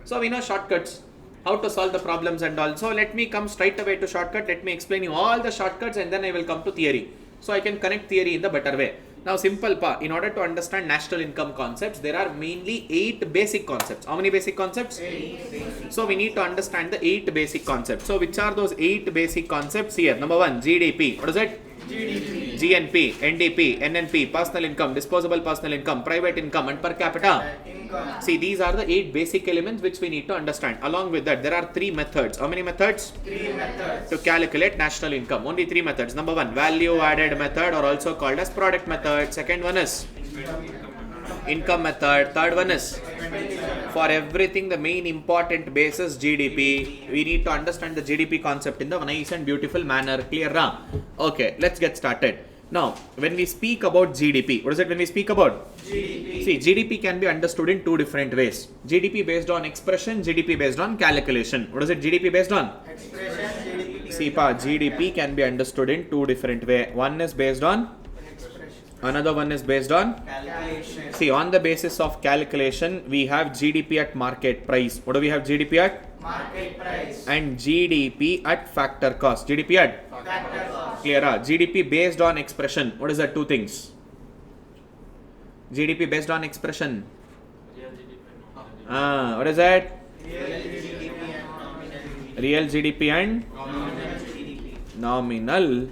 So, we know shortcuts. How to solve the problems and all. So, let me come straight away to shortcut. Let me explain you all the shortcuts and then I will come to theory. So, I can connect theory in the better way. Now, simple pa. In order to understand national income concepts, there are mainly 8 basic concepts. How many basic concepts? 8. So, we need to understand the 8 basic concepts. So, which are those 8 basic concepts here? Number 1, GDP. What is it? GDP. GNP, NDP, NNP, personal income, disposable personal income, private income and per capita. Income. See, these are the 8 basic elements which we need to understand. Along with that, there are 3 methods. How many methods? 3 methods. To calculate national income. Only 3 methods. Number 1, value added method or also called as product method. Second one is income method. Third one is for everything the main important base is GDP. We need to understand the GDP concept in the nice and beautiful manner. Clear? Okay, let's get started. Now, when we speak about GDP, what is it when we speak about? GDP. See, GDP can be understood in two different ways. GDP based on expression, GDP based on calculation. What is it GDP based on? Expression, GDP. See, GDP can be understood in two different ways. One is based on, Expression. another one is based on. Calculation. See, on the basis of calculation, we have GDP at market price. What do we have GDP at? Market price. And GDP at factor cost. GDP at? Factor cost. Clear? GDP based on expression. What is that? Two things. GDP based on expression. What is that? Real GDP and Real nominal GDP. GDP and nominal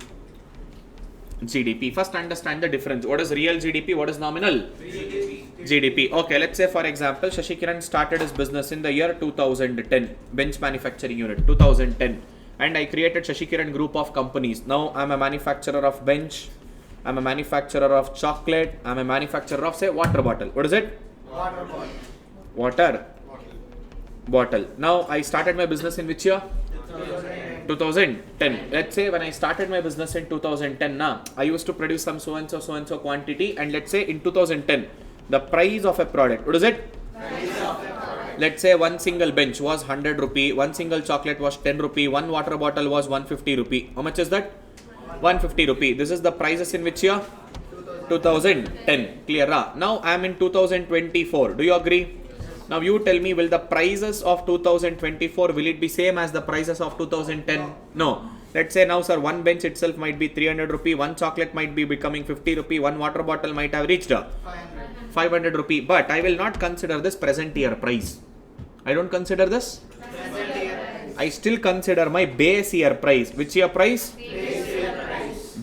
GDP. First understand the difference. What is real GDP? What is nominal GDP? Okay, let's say for example, Shashikiran started his business in the year 2010, bench manufacturing unit, 2010. And I created Shashikiran group of companies. Now I'm a manufacturer of bench, I'm a manufacturer of chocolate, I'm a manufacturer of say water bottle. What is it? Water bottle. Water bottle. Now I started my business in which year? 2010. Let's say when I started my business in 2010, I used to produce some so and so quantity, and let's say in 2010, the price of a product, what is it? Let's say one single bench was 100 rupee, one single chocolate was 10 rupee, one water bottle was 150 rupee. How much is that? 150 rupee. This is the prices in which year? 2010. Clear? Now I am in 2024. Do you agree? Now you tell me, will the prices of 2024, will it be same as the prices of 2010? No. Let's say now, sir, one bench itself might be 300 rupee, one chocolate might be becoming 50 rupee, one water bottle might have reached 500 rupee. But I will not consider this present year price. I don't consider this. I still consider my base year price. Which year price?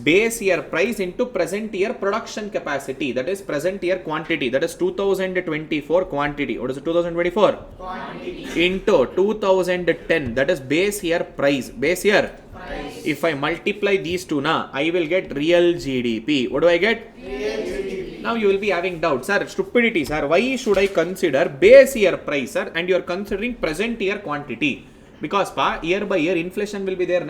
Base year price into present year production capacity, that is present year quantity, that is 2024 quantity. What is it? 2024 quantity into 2010, that is base year price. Base year price. If I multiply these two, I will get real GDP. What do I get? Real GDP. Now you will be having doubts, sir. Stupidity, sir. Why should I consider base year price, sir? And you are considering present year quantity, because year by year inflation will be there,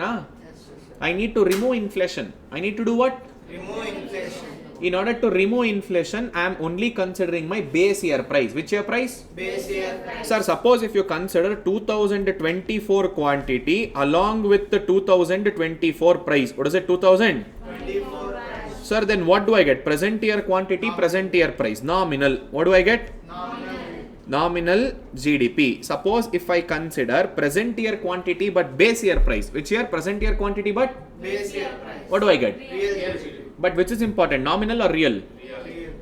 I need to remove inflation. I need to do what? Remove inflation. In order to remove inflation, I am only considering my base year price. Which year price? Base year price. Sir, suppose if you consider 2024 quantity along with the 2024 price. What is it? 24 price. Sir, then what do I get? Present year quantity, present year price. Nominal. What do I get? Nominal GDP. Suppose if I consider present year quantity but base year price. Which year? Present year quantity but Base year price. what do I get? Real GDP. But which is important? Nominal or real?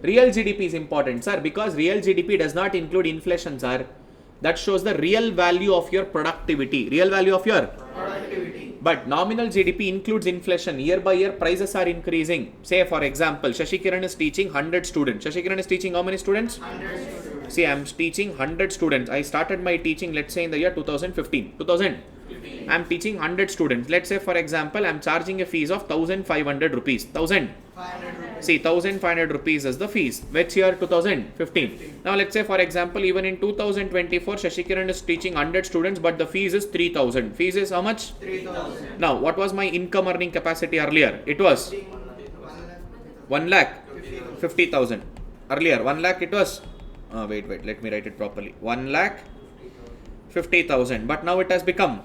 Real GDP is important, sir, because real GDP does not include inflation, sir. That shows the real value of your productivity. Real value of your Productivity. But nominal GDP includes inflation. Year by year prices are increasing. Say for example, Shashikiran is teaching 100 students. Shashikiran is teaching how many students? 100 students. See, I am teaching 100 students. I started my teaching, let's say in the year 2015. I am teaching 100 students. Let's say for example, I am charging a fees of 1500 rupees. 500 rupees. See, 1500 rupees is the fees. Which year? 2015. Now let's say for example, even in 2024, Shashikiran is teaching 100 students, but the fees is 3000. Fees is how much? 3000. Now, what was my income earning capacity earlier? It was 1,50,000. Earlier, 1 lakh it was. Wait, let me write it properly. 1,50,000. But now it has become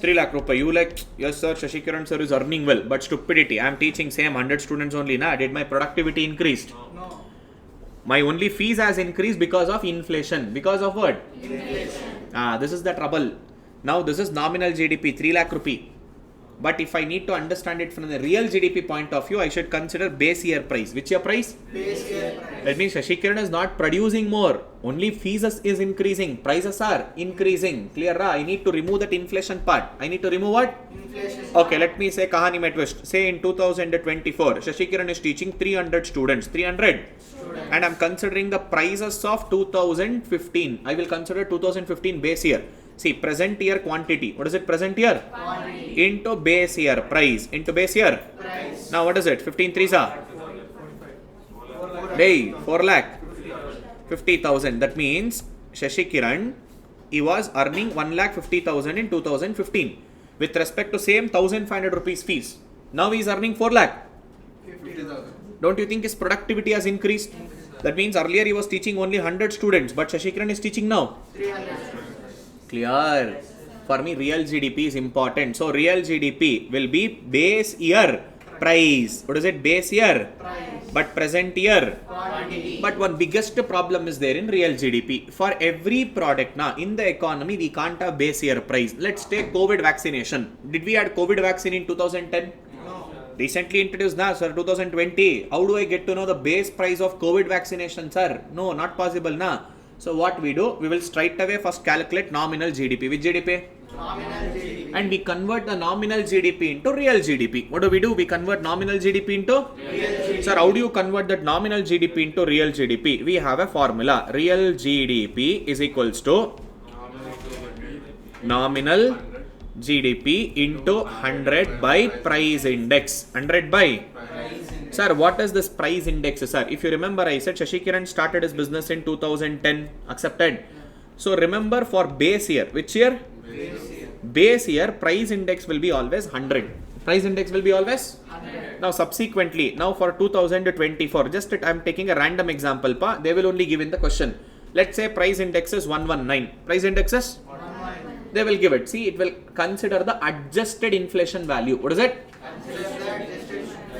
3 lakh rupee. You like, yes sir, Shashikiran sir is earning well, but stupidity. I am teaching same 100 students only. Did my productivity increased? No. My only fees has increased because of inflation. Because of what? Inflation. This is the trouble. Now this is nominal GDP, 3 lakh rupee. But if I need to understand it from the real GDP point of view, I should consider base year price. Which year price? Base year price. That means Shashikiran is not producing more. Only fees is increasing. Prices are increasing. Clear? I need to remove that inflation part. I need to remove what? Inflation. Okay, let me say kahani mein twist. Say in 2024, Shashikiran is teaching 300 students. 300. And I am considering the prices of 2015. I will consider 2015 base year. See, present year quantity. What is it? Present year? Quantity. Into base year price. Into base year? Price. Now what is it? 15 3s are? Hey, 4 lakh. 50,000. That means Shashikiran, he was earning 1,50,000 in 2015. With respect to same 1,500 rupees fees. Now he is earning 4 lakh. 50 Don't you think his productivity has increased? That means earlier he was teaching only 100 students, but Shashikiran is teaching now 300. Clear. For me, real GDP is important. So, real GDP will be base year price. What is it? Base year. Price. But present year. Quantity. But one biggest problem is there in real GDP. For every product now in the economy, we can't have base year price. Let's take COVID vaccination. Did we add COVID vaccine in 2010? No. Recently introduced now, sir, 2020. How do I get to know the base price of COVID vaccination, sir? No, not possible now. So what we do, we will straight away first calculate nominal GDP. Which GDP? Nominal GDP. And we convert the nominal GDP into real GDP. What do? We convert nominal GDP into? Real GDP. Sir, how do you convert that nominal GDP into real GDP? We have a formula. Real GDP is equals to nominal GDP into 100 by price index. 100 by? Sir, what is this price index, sir? If you remember, I said Shashikiran started his business in 2010. Accepted? So remember for base year. Which year? Base year price index will be always 100. Price index will be always 100. Now subsequently, now for 2024, just I am taking a random example. They will only give in the question. Let's say price index is 119. Price index is? 119. They will give it. See, it will consider the adjusted inflation value. What is it?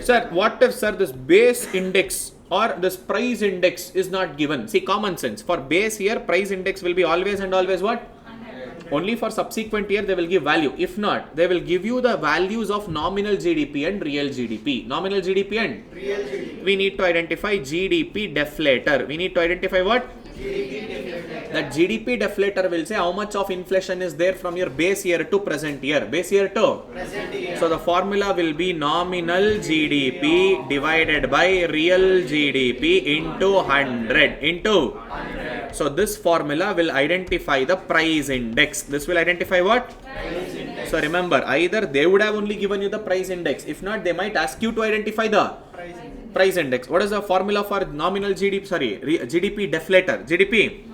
Sir, what if, sir, this base index or this price index is not given? See, common sense. For base year, price index will be always and always what? 100. Only for subsequent year, they will give value. If not, they will give you the values of nominal GDP and real GDP. Nominal GDP and? Real GDP. We need to identify GDP deflator. We need to identify what? GDP deflator. That GDP deflator will say how much of inflation is there from your base year to present year. Base year to? Present year. So the formula will be nominal GDP divided by real GDP into 100. Into? 100. So this formula will identify the price index. This will identify what? Price index. So remember, either they would have only given you the price index. If not, they might ask you to identify the Price index. price index. What is the formula for nominal GDP? GDP deflator. GDP?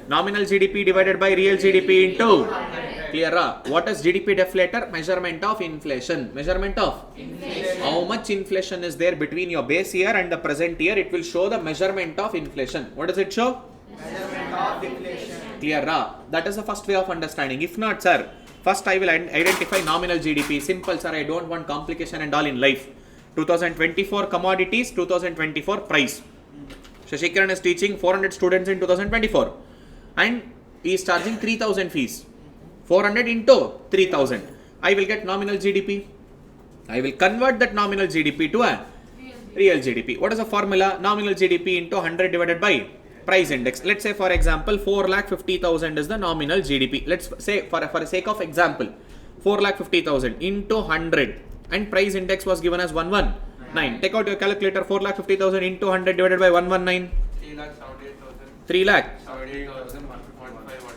Nominal GDP divided by real GDP into? 100. Clear? What is GDP deflator? Measurement of inflation. Measurement of? Inflation. How much inflation is there between your base year and the present year? It will show the measurement of inflation. What does it show? Measurement of deflation. Clear? That is the first way of understanding. If not, sir, first I will identify nominal GDP. Simple, sir. I don't want complication and all in life. 2024 commodities, 2024 price. Shashikiran is teaching 400 students in 2024. And he is charging 3,000 fees. 400 into 3,000. I will get nominal GDP. I will convert that nominal GDP to a real GDP. What is the formula? Nominal GDP into 100 divided by price index. Let's say, for example, 4,50,000 is the nominal GDP. Let's say, for the sake of example, 4,50,000 into 100. And price index was given as 119. Take out your calculator. 4,50,000 into 100 divided by 119. 3 lakh. 3,78,145.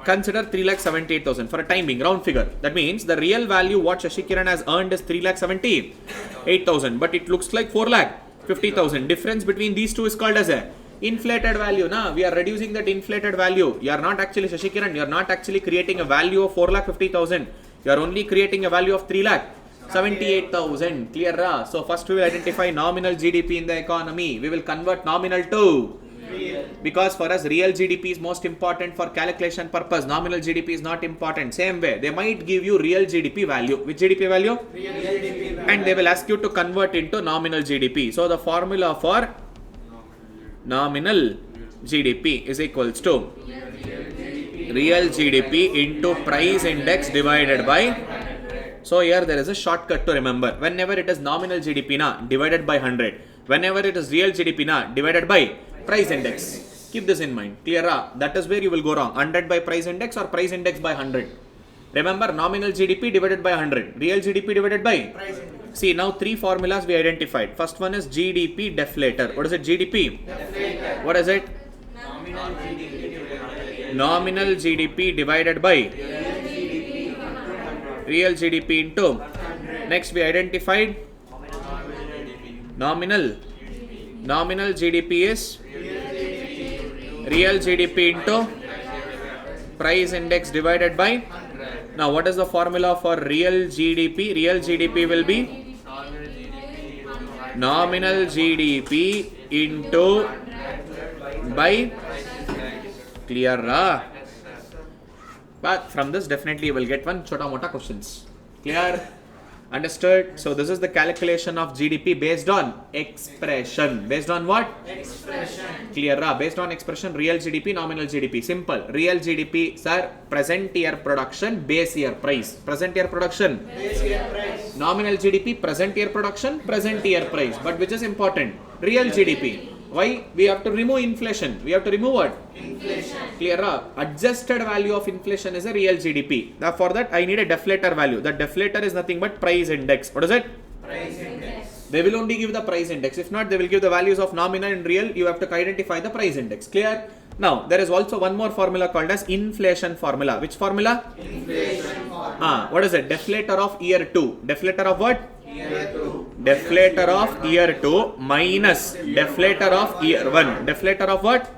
Consider 3,78,000 for a time being, round figure. That means the real value what Shashikiran has earned is 3,78,000, but it looks like 4,50,000. Difference between these two is called as a inflated value. Now we are reducing that inflated value. You are not actually, Shashikiran, you are not actually creating a value of 4,50,000. You are only creating a value of 3,78,000. Clear? So first we will identify nominal GDP in the economy. We will convert nominal to Real. because for us real GDP is most important for calculation purpose. Nominal GDP is not important. Same way, they might give you real GDP value. Which GDP value? Real GDP. And they will ask you to convert into nominal GDP. So the formula for nominal GDP is equals to real GDP into price index divided by. So here there is a shortcut to remember. Whenever it is nominal GDP na divided by 100. Whenever it is real GDP na divided by price index. Keep this in mind. Clear? That is where you will go wrong. 100 by price index or price index by 100. Remember, nominal GDP divided by 100. Real GDP divided by? Price index. See, now three formulas we identified. First one is GDP deflator. What is it? GDP? Deflator. What is it? Nominal GDP. Nominal GDP divided by real GDP into. Next we identified nominal GDP is real GDP into price index divided by. Now what is the formula for real GDP? Real GDP will be nominal GDP into by clear ra. But from this definitely you will get one chota mota questions. Clear? Understood? So this is the calculation of GDP based on expression. Based on what? Expression. Clear ra? Based on expression, real GDP, nominal GDP. Simple. Real GDP, sir, present year production, base year price. Present year production. Base year price. Nominal GDP, present year production, present year price. But which is important? Real GDP. Why? We have to remove inflation. We have to remove what? Inflation. Clear? Adjusted value of inflation is a real GDP. Now for that I need a deflator value. The deflator is nothing but price index. What is it? Price index. They will only give the price index. If not, they will give the values of nominal and real. You have to identify the price index. Clear? Now there is also one more formula called as inflation formula. Which formula? Inflation formula. What is it? Deflator of year 2. Deflator of what? Year 2. Deflator of year 2 minus deflator of year 1. Deflator of what?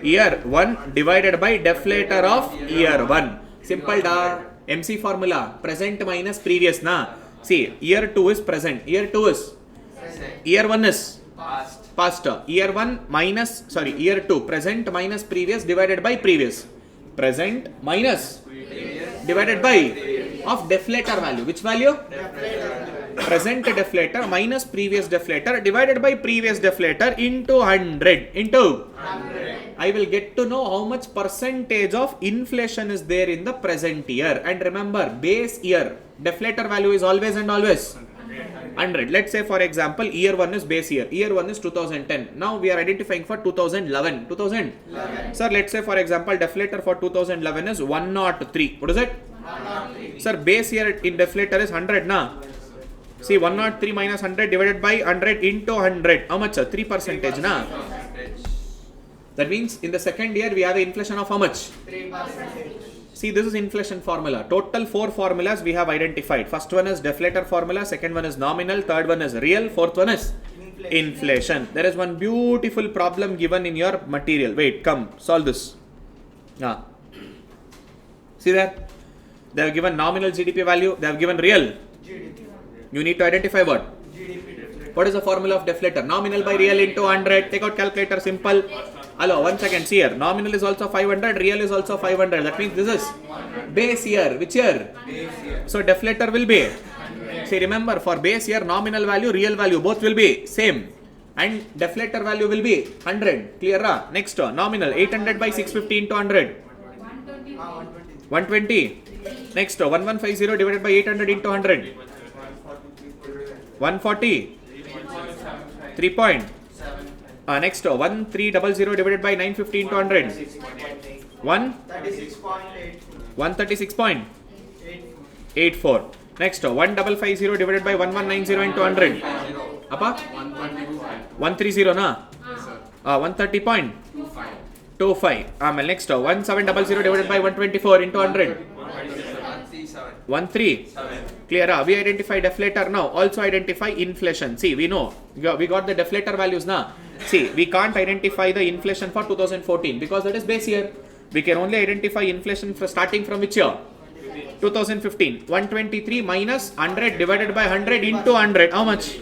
Year 1 divided by deflator of year 1. Simple da. MC formula. Present minus previous na. See, year 2 is present. Year 2 is. Year 1 is. Past. Year 1 minus, year 2. Present minus previous divided by previous. Present minus divided by of deflator value. Which value? Present deflator minus previous deflator divided by previous deflator into 100. Into 100. I will get to know how much percentage of inflation is there in the present year. And remember, base year deflator value is always and always 100. Let's say for example, year 1 is base year. Year 1 is 2010. Now we are identifying for 2011. 2011. Sir, let's say for example, deflator for 2011 is 103. What is it? 103. Sir, base year in deflator is 100 na. See, 103 minus 100 divided by 100 into 100. How much, sir? 3% na. That means in the second year we have an inflation of how much? 3%. See, this is inflation formula. Total 4 formulas we have identified. First one is deflator formula, second one is nominal, third one is real, fourth one is inflation. There is one beautiful problem given in your material. Wait, come, solve this. See that? They have given nominal GDP value, they have given real. GDP. You need to identify what? GDP deflator. What is the formula of deflator? Nominal by real into 100. Take out calculator, simple. Hello, 1 second, see here. Nominal is also 500, real is also 500. That means this is base year. Which year? Base year. So deflator will be. See, remember, for base year, nominal value, real value, both will be same. And deflator value will be 100. Clear? Next, nominal 800 by 650 into 100. 120. Next, 1150 divided by 800 into 100. 140. 3 point. Next, 1300 divided by 950 into 100. 136.84. Next, 1550 divided by 1190 into 100. Appa? 130 na? 130.25. Next, 1700 divided by 124 into 100. 137. Clear? We identify deflator now. Also identify inflation. See, we know. We got the deflator values now. See, we can't identify the inflation for 2014 because that is base year. We can only identify inflation for starting from which year? 2015. 123 minus 100 divided by 100 into 100. How much?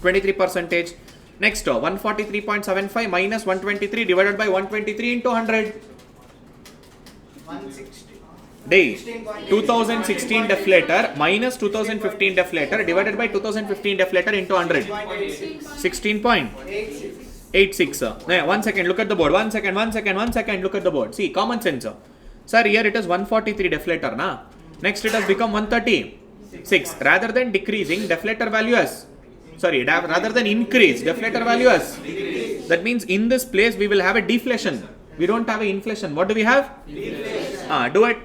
23%. Next, 143.75 minus 123 divided by 123 into 100. 160. Day 2016 deflator minus 2015 deflator divided by 2015 deflator into 100. 16.86. 1 second, look at the board. 1 second, look at the board. See, common sense. Sir, here it is 143 deflator na. Next it has become 136. Rather than decreasing, deflator value has rather than increase, deflator value has. That means in this place we will have a deflation. We don't have a inflation. What do we have? Deflation. Do it.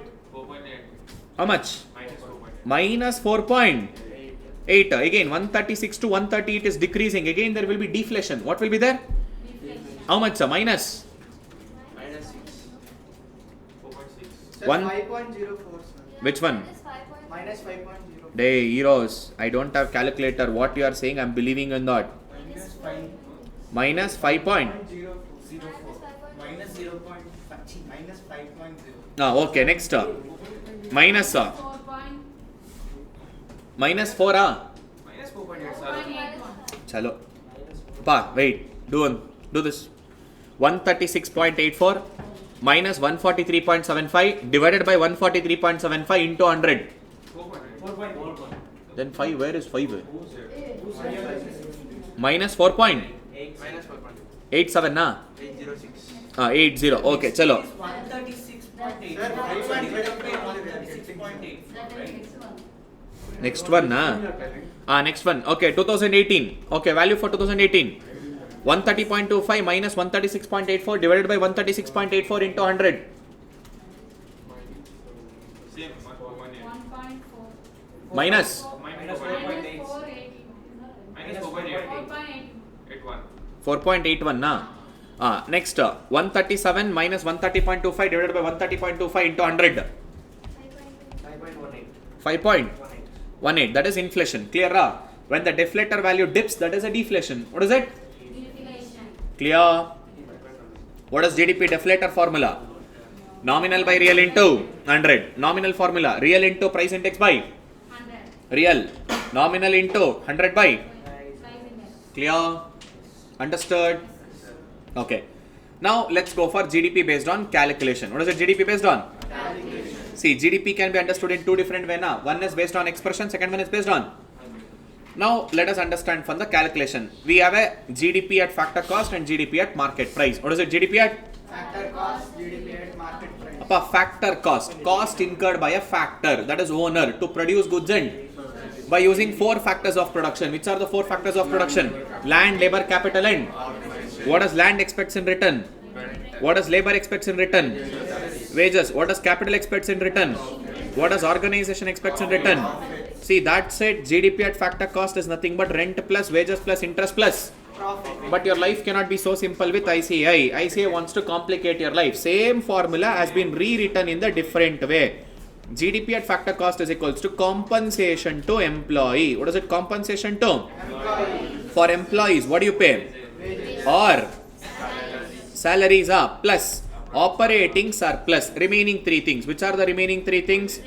How much? Minus 4.8. Again, 136 to 130 it is decreasing. Again there will be deflation. What will be there? How much, sir? Minus 1. 5.04, sir. Which one? Minus 5.0. Hey, heroes, I don't have calculator. What you are saying, I'm believing in that. Minus 5 point. Minus 5.0. Okay, next. Minus 4. Minus 4.8, sir. Chalo. Pa, wait. Do this. 136.84 minus 143.75 divided by 143.75 into 100. 4.4. Then 5, where is 5? Minus 4 point. Minus 4.2. 87 na? 806. 80. Okay, chalo. 136.8. Sir, 136.8. Next one na? Next one. Okay, 2018. Okay, value for 2018. 130.25 minus 136.84 divided by 136.84 into 100. Same. 1.4. Minus Minus 4.80. 4.8. Minus 4.81. 4.81 na? Next, 137 minus 130.25 divided by 130.25 into 100. 5.18. 5.18. That is inflation. Clear? When the deflator value dips, that is a deflation. What is it? Clear? What is GDP deflator formula? Nominal by real into 100. Nominal formula. Real into price index by 100. real. Nominal into 100 by. Clear? Understood? Okay. Now let's go for GDP based on calculation. What is it GDP based on? Calculation. See, GDP can be understood in two different ways. One is based on expression, second one is based on. Now let us understand from the calculation. We have a GDP at factor cost and GDP at market price. What is it GDP at? Factor cost, GDP at market price. Factor cost. Cost incurred by a factor, that is owner, to produce goods and by using 4 factors of production. Which are the 4 factors of production? Land, labor, capital and what does land expects in return? What does labor expects in return? Wages. What does capital expects in return? What does organization expects in return? See, that's it. GDP at factor cost is nothing but rent plus wages plus interest plus. Profit. But your life cannot be so simple with ICI. ICI wants to complicate your life. Same formula has been rewritten in the different way. GDP at factor cost is equals to compensation to employee. What is it? Compensation to? Employee. For employees, what do you pay? Wages. Or salaries are plus. Operating surplus. Remaining 3 things. Which are the remaining 3 things?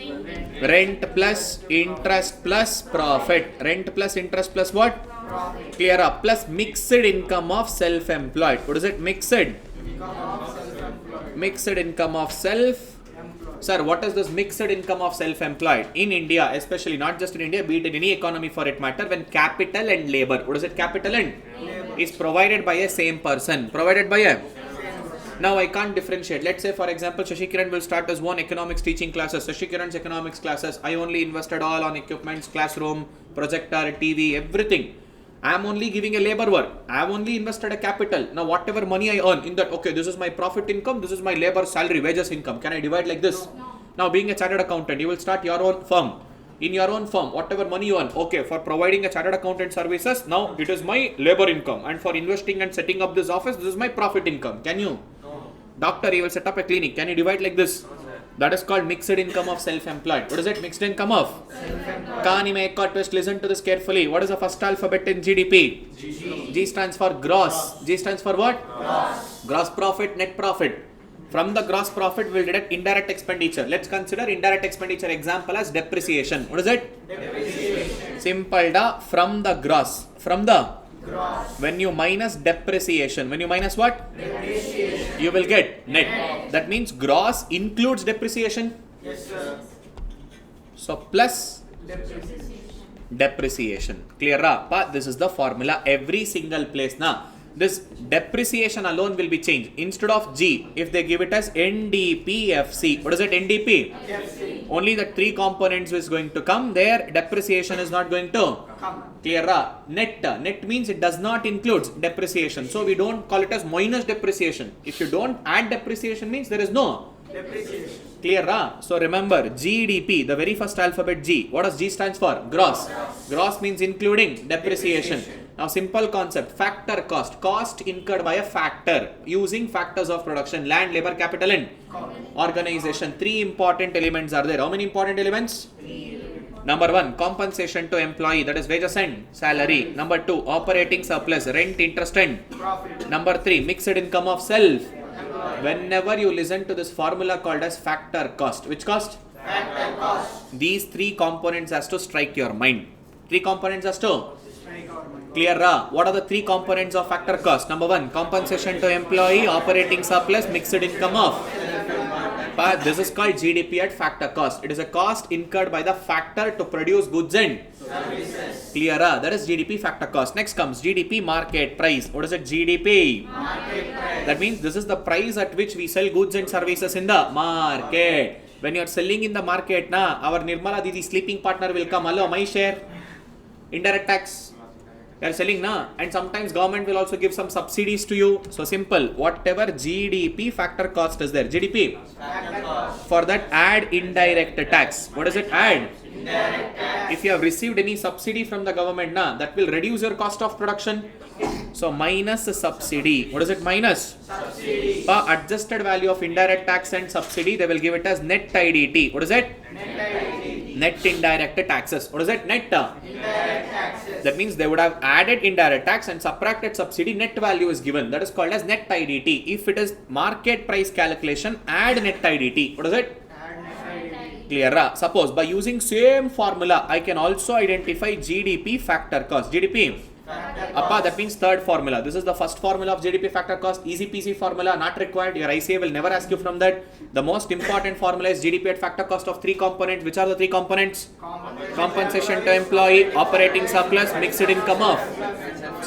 Rent plus interest plus profit. Rent plus interest plus what? Profit. Clear up. Plus mixed income of self-employed. What is it? Mixed. Income of self-employed. Mixed income of self. Sir, what is this mixed income of self-employed? In India, especially not just in India, be it in any economy for it matter, when capital and labor, what is it? Capital and Labor. is provided by a same person. Provided by a. Now I can't differentiate. Let's say for example, Shashikiran will start his own economics teaching classes. Shashikiran's economics classes. I only invested all on equipments, classroom, projector, TV, everything. I am only giving a labor work. I have only invested a capital. Now whatever money I earn in that, okay, this is my profit income, this is my labor salary, wages income. Can I divide like this? No. Now being a chartered accountant, you will start your own firm. In your own firm, whatever money you earn, okay, for providing a chartered accountant services, now it is my labor income. And for investing and setting up this office, this is my profit income. Can you? No. Doctor, you will set up a clinic. Can you divide like this? That is called mixed income of self-employed. What is it? Mixed income of? Kani mein ek twist. Listen to this carefully. What is the first alphabet in GDP? G. G stands for gross. G stands for what? Gross profit, net profit. From the gross profit, we will deduct indirect expenditure. Let's consider indirect expenditure example as depreciation. What is it? Depreciation. Simple da. From the gross. From the? Gross. When you minus depreciation. When you minus what? Depreciation. You will get net. That means gross includes depreciation. Yes, sir. So plus Depreciation. depreciation. Clear? Pa? This is the formula every single place. Now, this depreciation alone will be changed. Instead of G, if they give it as NDPFC. What is it? NDP? FC. Only the 3 components is going to come there. Depreciation is not going to. Come. Clear? Net. Net means it does not include depreciation. So we don't call it as minus depreciation. If you don't add depreciation means there is no. Depreciation. Clear? So remember GDP, the very first alphabet G. What does G stands for? Gross. Gross means including depreciation. Now simple concept. Factor cost. Cost incurred by a factor using factors of production. Land, labor, capital and organization. 3 important elements are there. How many important elements? Number 1, compensation to employee, that is wages and salary. Number 2, operating surplus, rent, interest and. Profit. Number 3, mixed income of self. Whenever you listen to this formula called as factor cost, which cost? Factor cost. These 3 components has to strike your mind. 3 components has to. Strike our mind. Clear? What are the three components of factor cost? Number one, compensation to employee, operating surplus, mixed income of. But this is called GDP at factor cost. It is a cost incurred by the factor to produce goods and services. Clear? That is GDP factor cost. Next comes GDP market price. What is it? GDP market price. That means this is the price at which we sell goods and services in the market. When you are selling in the market, our Nirmala Didi sleeping partner will come. Hello, my share. Indirect tax. You are selling, and sometimes government will also give some subsidies to you. So simple, whatever GDP factor cost is there, GDP factor cost. For that add indirect tax. What does it add? Indirect tax. If you have received any subsidy from the government, that will reduce your cost of production. So minus subsidy. What is it minus? Subsidy. Adjusted value of indirect tax and subsidy, they will give it as net IDT. What is it? Net IDT. Net indirect taxes. What is it? Net indirect taxes. That means they would have added indirect tax and subtracted subsidy. Net value is given. That is called as net IDT. If it is market price calculation, add net IDT. What is it? Clear? Suppose by using same formula, I can also identify GDP factor cost. GDP. That means third formula. This is the first formula of GDP factor cost. Easy peasy formula, not required. Your ICA will never ask you from that. The most important formula is GDP at factor cost of three components. Which are the three components? Compensation to employee, operating surplus, mixed income of.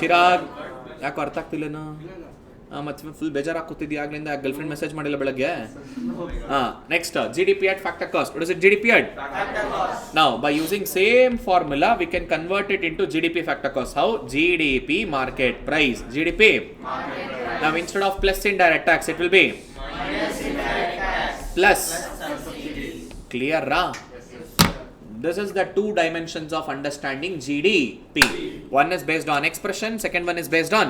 Chirag, ಯಾಕೆ ಅರ್ಥ ಆಗ್ತಿಲ್ಲನಾ? ಮತ್ತೆ full ಬೇಜಾರಾಗ್ತಿದ್ಯಾ ಆಗ್ಲಿಂದ girlfriend message ಮಾಡಿಲ್ಲ ಬೆಳಗ್ಗೆ. Next, GDP at factor cost. What is it? GDP at factor cost. Now, by using same formula, we can convert it into GDP factor cost. How? GDP market price. GDP market price. Now, instead of plus indirect tax, it will be minus indirect tax plus subsidy. Clear? This is the two dimensions of understanding GDP. One is based on expression, second one is based on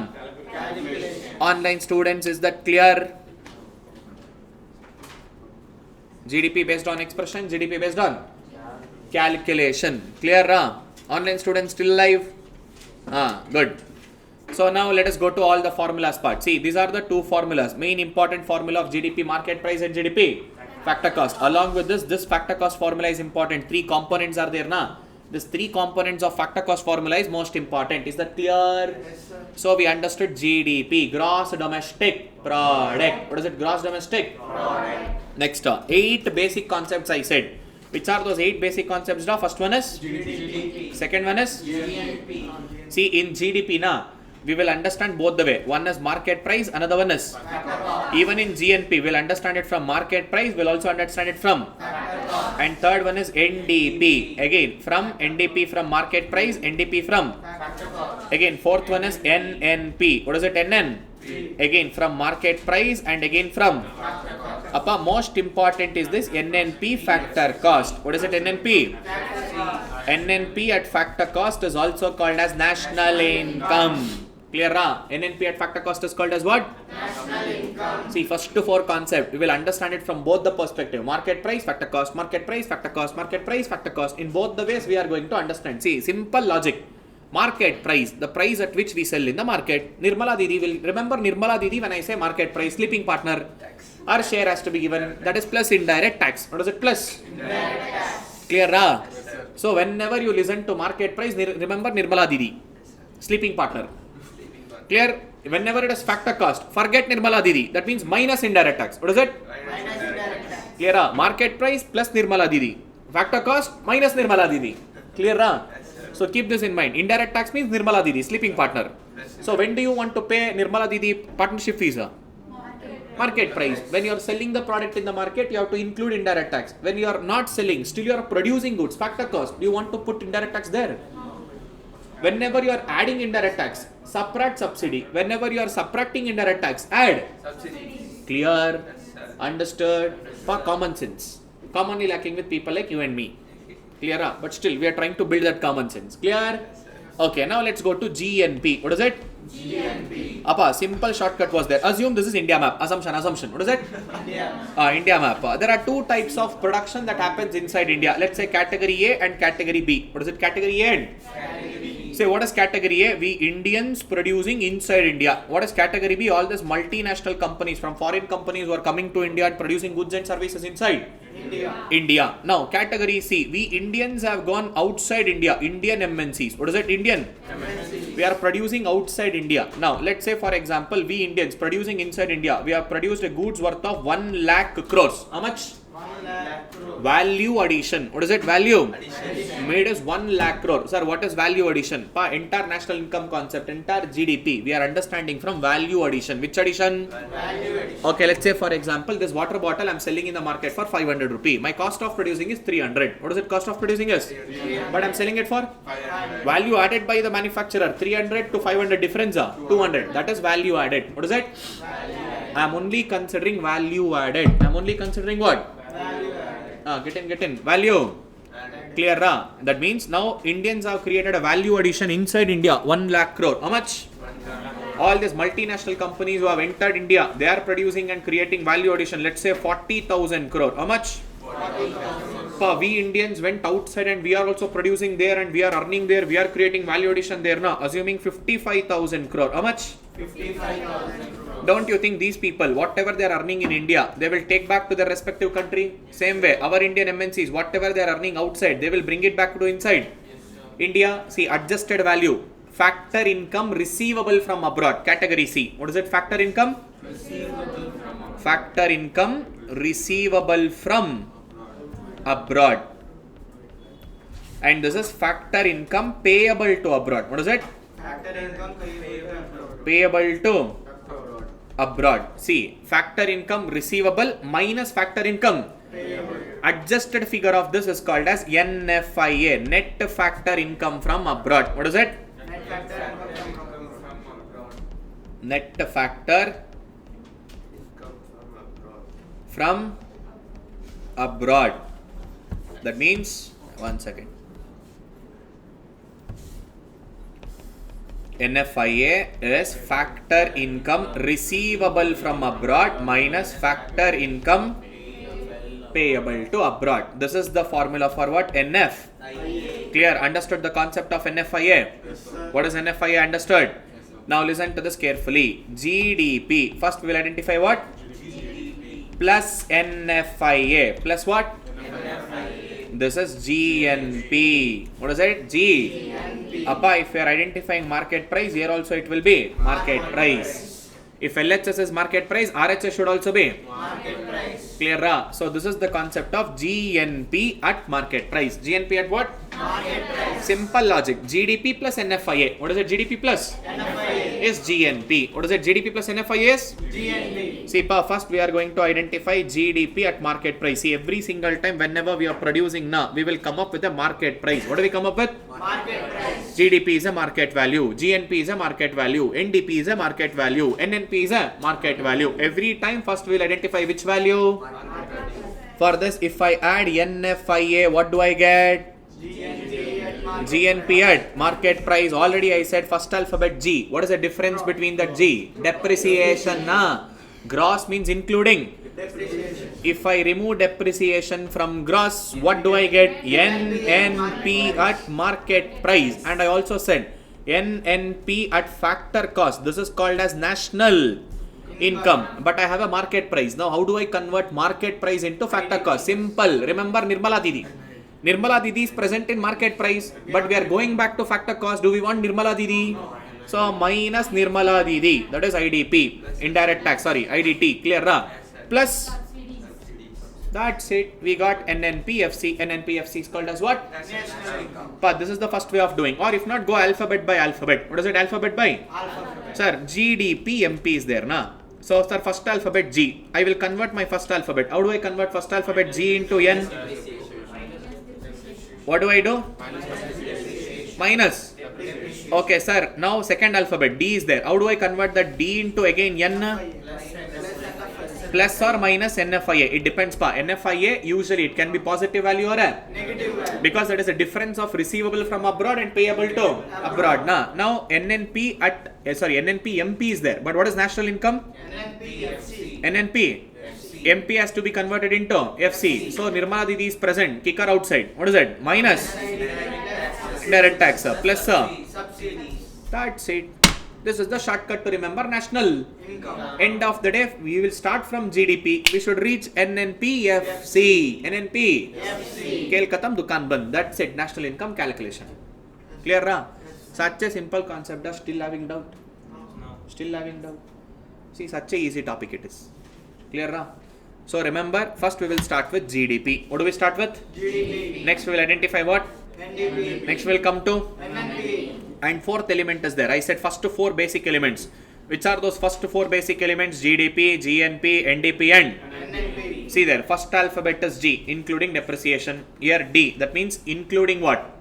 calculation. Online students, is that clear? GDP based on expression, GDP based on calculation. Clear? Online students still alive? Good. So now let us go to all the formulas part. See, these are the two formulas. Main important formula of GDP market price and GDP factor cost. Along with this factor cost formula is important. Three components are there, This three components of factor cost formula is most important. Is that clear? Yes, sir. So we understood GDP, gross domestic product. What is it? Gross domestic product. Next, 8 basic concepts I said. Which are those 8 basic concepts? First one is GDP. Second one is GNP. See, in GDP, we will understand both the way. One is market price, another one is factor cost. Even in GNP, we'll understand it from market price, we'll also understand it from factor cost. And third one is NDP. Again, from NDP from market price, NDP from factor cost. Again, fourth one is NNP. What is it? NN? Again, from market price and again from factor cost. Most important is this NNP factor cost. What is it? NNP? NNP at factor cost is also called as national income. Clear? NNP at factor cost is called as what? National income. See, first to 4 concept, we will understand it from both the perspective. Market price, factor cost, market price, factor cost, market price, factor cost. In both the ways we are going to understand. See, simple logic. Market price, the price at which we sell in the market. Nirmala Didi will, remember Nirmala Didi when I say market price, sleeping partner, our share has to be given. That is plus indirect tax. What is it? Plus indirect tax. Clear? So whenever you listen to market price, remember Nirmala Didi, sleeping partner. Clear? Whenever it is factor cost, forget Nirmala Didi. That means minus indirect tax. What is it? Minus indirect tax. Clear? Market price plus Nirmala Didi. Factor cost minus Nirmala Didi. Clear? So keep this in mind. Indirect tax means Nirmala Didi, sleeping partner. So when do you want to pay Nirmala Didi partnership fees? Market price. When you are selling the product in the market, you have to include indirect tax. When you are not selling, still you are producing goods, factor cost. Do you want to put indirect tax there? Whenever you are adding indirect tax, subtract subsidy. Whenever you are subtracting indirect tax, add subsidy. Clear? Understood? For common sense. Commonly lacking with people like you and me. Clear? But still, we are trying to build that common sense. Clear? Okay, now let's go to GNP. What is it? GNP. Simple shortcut was there. Assume this is India map. Assumption. What is it? India map. There are 2 types of production that happens inside India. Let's say category A and category B. What is it? Category A and? Category B. Say what is category A? We Indians producing inside India. What is category B? All these multinational companies from foreign companies who are coming to India and producing goods and services inside India. Now category C. We Indians have gone outside India. Indian MNCs. What is it? Indian? MNCs. We are producing outside India. Now let's say for example, we Indians producing inside India. We have produced a goods worth of 1 lakh crores. How much? 1 lakh crore. Value addition. What is it? Value made is 1 lakh crore. Sir, what is value addition? Entire national income concept, entire GDP, we are understanding from value addition. Which addition? Value addition. Okay, let's say for example, this water bottle I'm selling in the market for 500 rupee. My cost of producing is 300. What is it cost of producing is? 300. But I'm selling it for? 500. Value added by the manufacturer. 300 to 500 difference. 200. That is value added. What is it? I'm only considering value added. I'm only considering what? Value added. Get in. Value. Clear, That means now Indians have created a value addition inside India. 1 lakh crore. How much? All these multinational companies who have entered India, they are producing and creating value addition. Let's say 40,000 crore. How much? 40,000. We Indians went outside and we are also producing there and we are earning there. We are creating value addition there now. Assuming 55,000 crore. How much? 55,000 crore. Don't you think these people, whatever they are earning in India, they will take back to their respective country? Same way, our Indian MNCs, whatever they are earning outside, they will bring it back to inside India. See, adjusted value, factor income receivable from abroad, category C. What is it? Factor income? Factor income receivable from abroad. And this is factor income payable to abroad. What is it? Factor income Payable to abroad. See, factor income receivable minus factor income payable. Adjusted figure of this is called as NFIA, net factor income from abroad. What is it? Net factor income from abroad. Net factor from abroad. That means, one second. NFIA is factor income receivable from abroad minus factor income payable to abroad. This is the formula for what? NF. Clear? Understood the concept of NFIA? Yes, sir. What is NFIA? Understood? Now listen to this carefully. GDP. First we will identify what? Plus NFIA. Plus what? This is GNP. What is it? G. Appa, if you are identifying market price, here also it will be market price. If LHS is market price, RHS should also be Market price. clear. So this is the concept of GNP at market price. GNP at what? Market price. Simple logic. GDP plus NFIA. What is it? GDP plus? NFIA. Is GNP. What is it? GDP plus NFIA is? GNP. See, first we are going to identify GDP at market price. See, every single time whenever we are producing now, we will come up with a market price. What do we come up with? Market price. GDP is a market value. GNP is a market value. NDP is a market value. NNP is a market value. Every time first we will identify which value. For this, if I add NFIA, what do I get? GNP at market price. Already I said first alphabet G. What is the difference between the G? Depreciation. Gross means including. Depreciation. If I remove depreciation from gross, what do I get? NNP at market price. And I also said NNP at factor cost. This is called as national income. But I have a market price. Now how do I convert market price into factor cost? Simple. Remember Nirmala Didi. Nirmala Didi is present in market price, but we are going back to factor cost. Do we want Nirmala Didi? So minus Nirmala Didi, that is IDP, indirect tax, sorry, IDT, clear? Plus, that's it. We got NNPFC. NNPFC is called as what? National income. But this is the first way of doing. Or if not, go alphabet by alphabet. What is it? Alphabet by? Alphabet. Sir, GDP MP is there, na? So, sir, first alphabet G. I will convert my first alphabet. How do I convert first alphabet G into N? What do I do? Minus. Okay, sir. Now second alphabet D is there. How do I convert that D into again N? Plus or minus NFIA. It depends. NFIA usually it can be positive value or a Negative value. because that is a difference of receivable from abroad and payable to abroad. Now NNP at NNP MP is there. But what is national income? NNPFC. NNP. MP has to be converted into FC. So Nirmala Didi is present. Kick her outside. What is it? Minus. Direct tax. Plus Subsidies. That's it. This is the shortcut to remember national Income. end of the day. We will start from GDP. We should reach NNPFC. NNP. Kel katam dukan band. That's it. National income calculation. Clear ra? Such a simple concept. Are still having doubt? Still having doubt? See, such a easy topic it is. Clear ra? So remember, first we will start with GDP. What do we start with? GDP. Next we will identify what? NDP. Next we will come to? NNP. And fourth element is there. I said first 4 basic elements. Which are those first 4 basic elements? GDP, GNP, NDP and? NNP. See there, first alphabet is G, including depreciation. Here D, that means including what?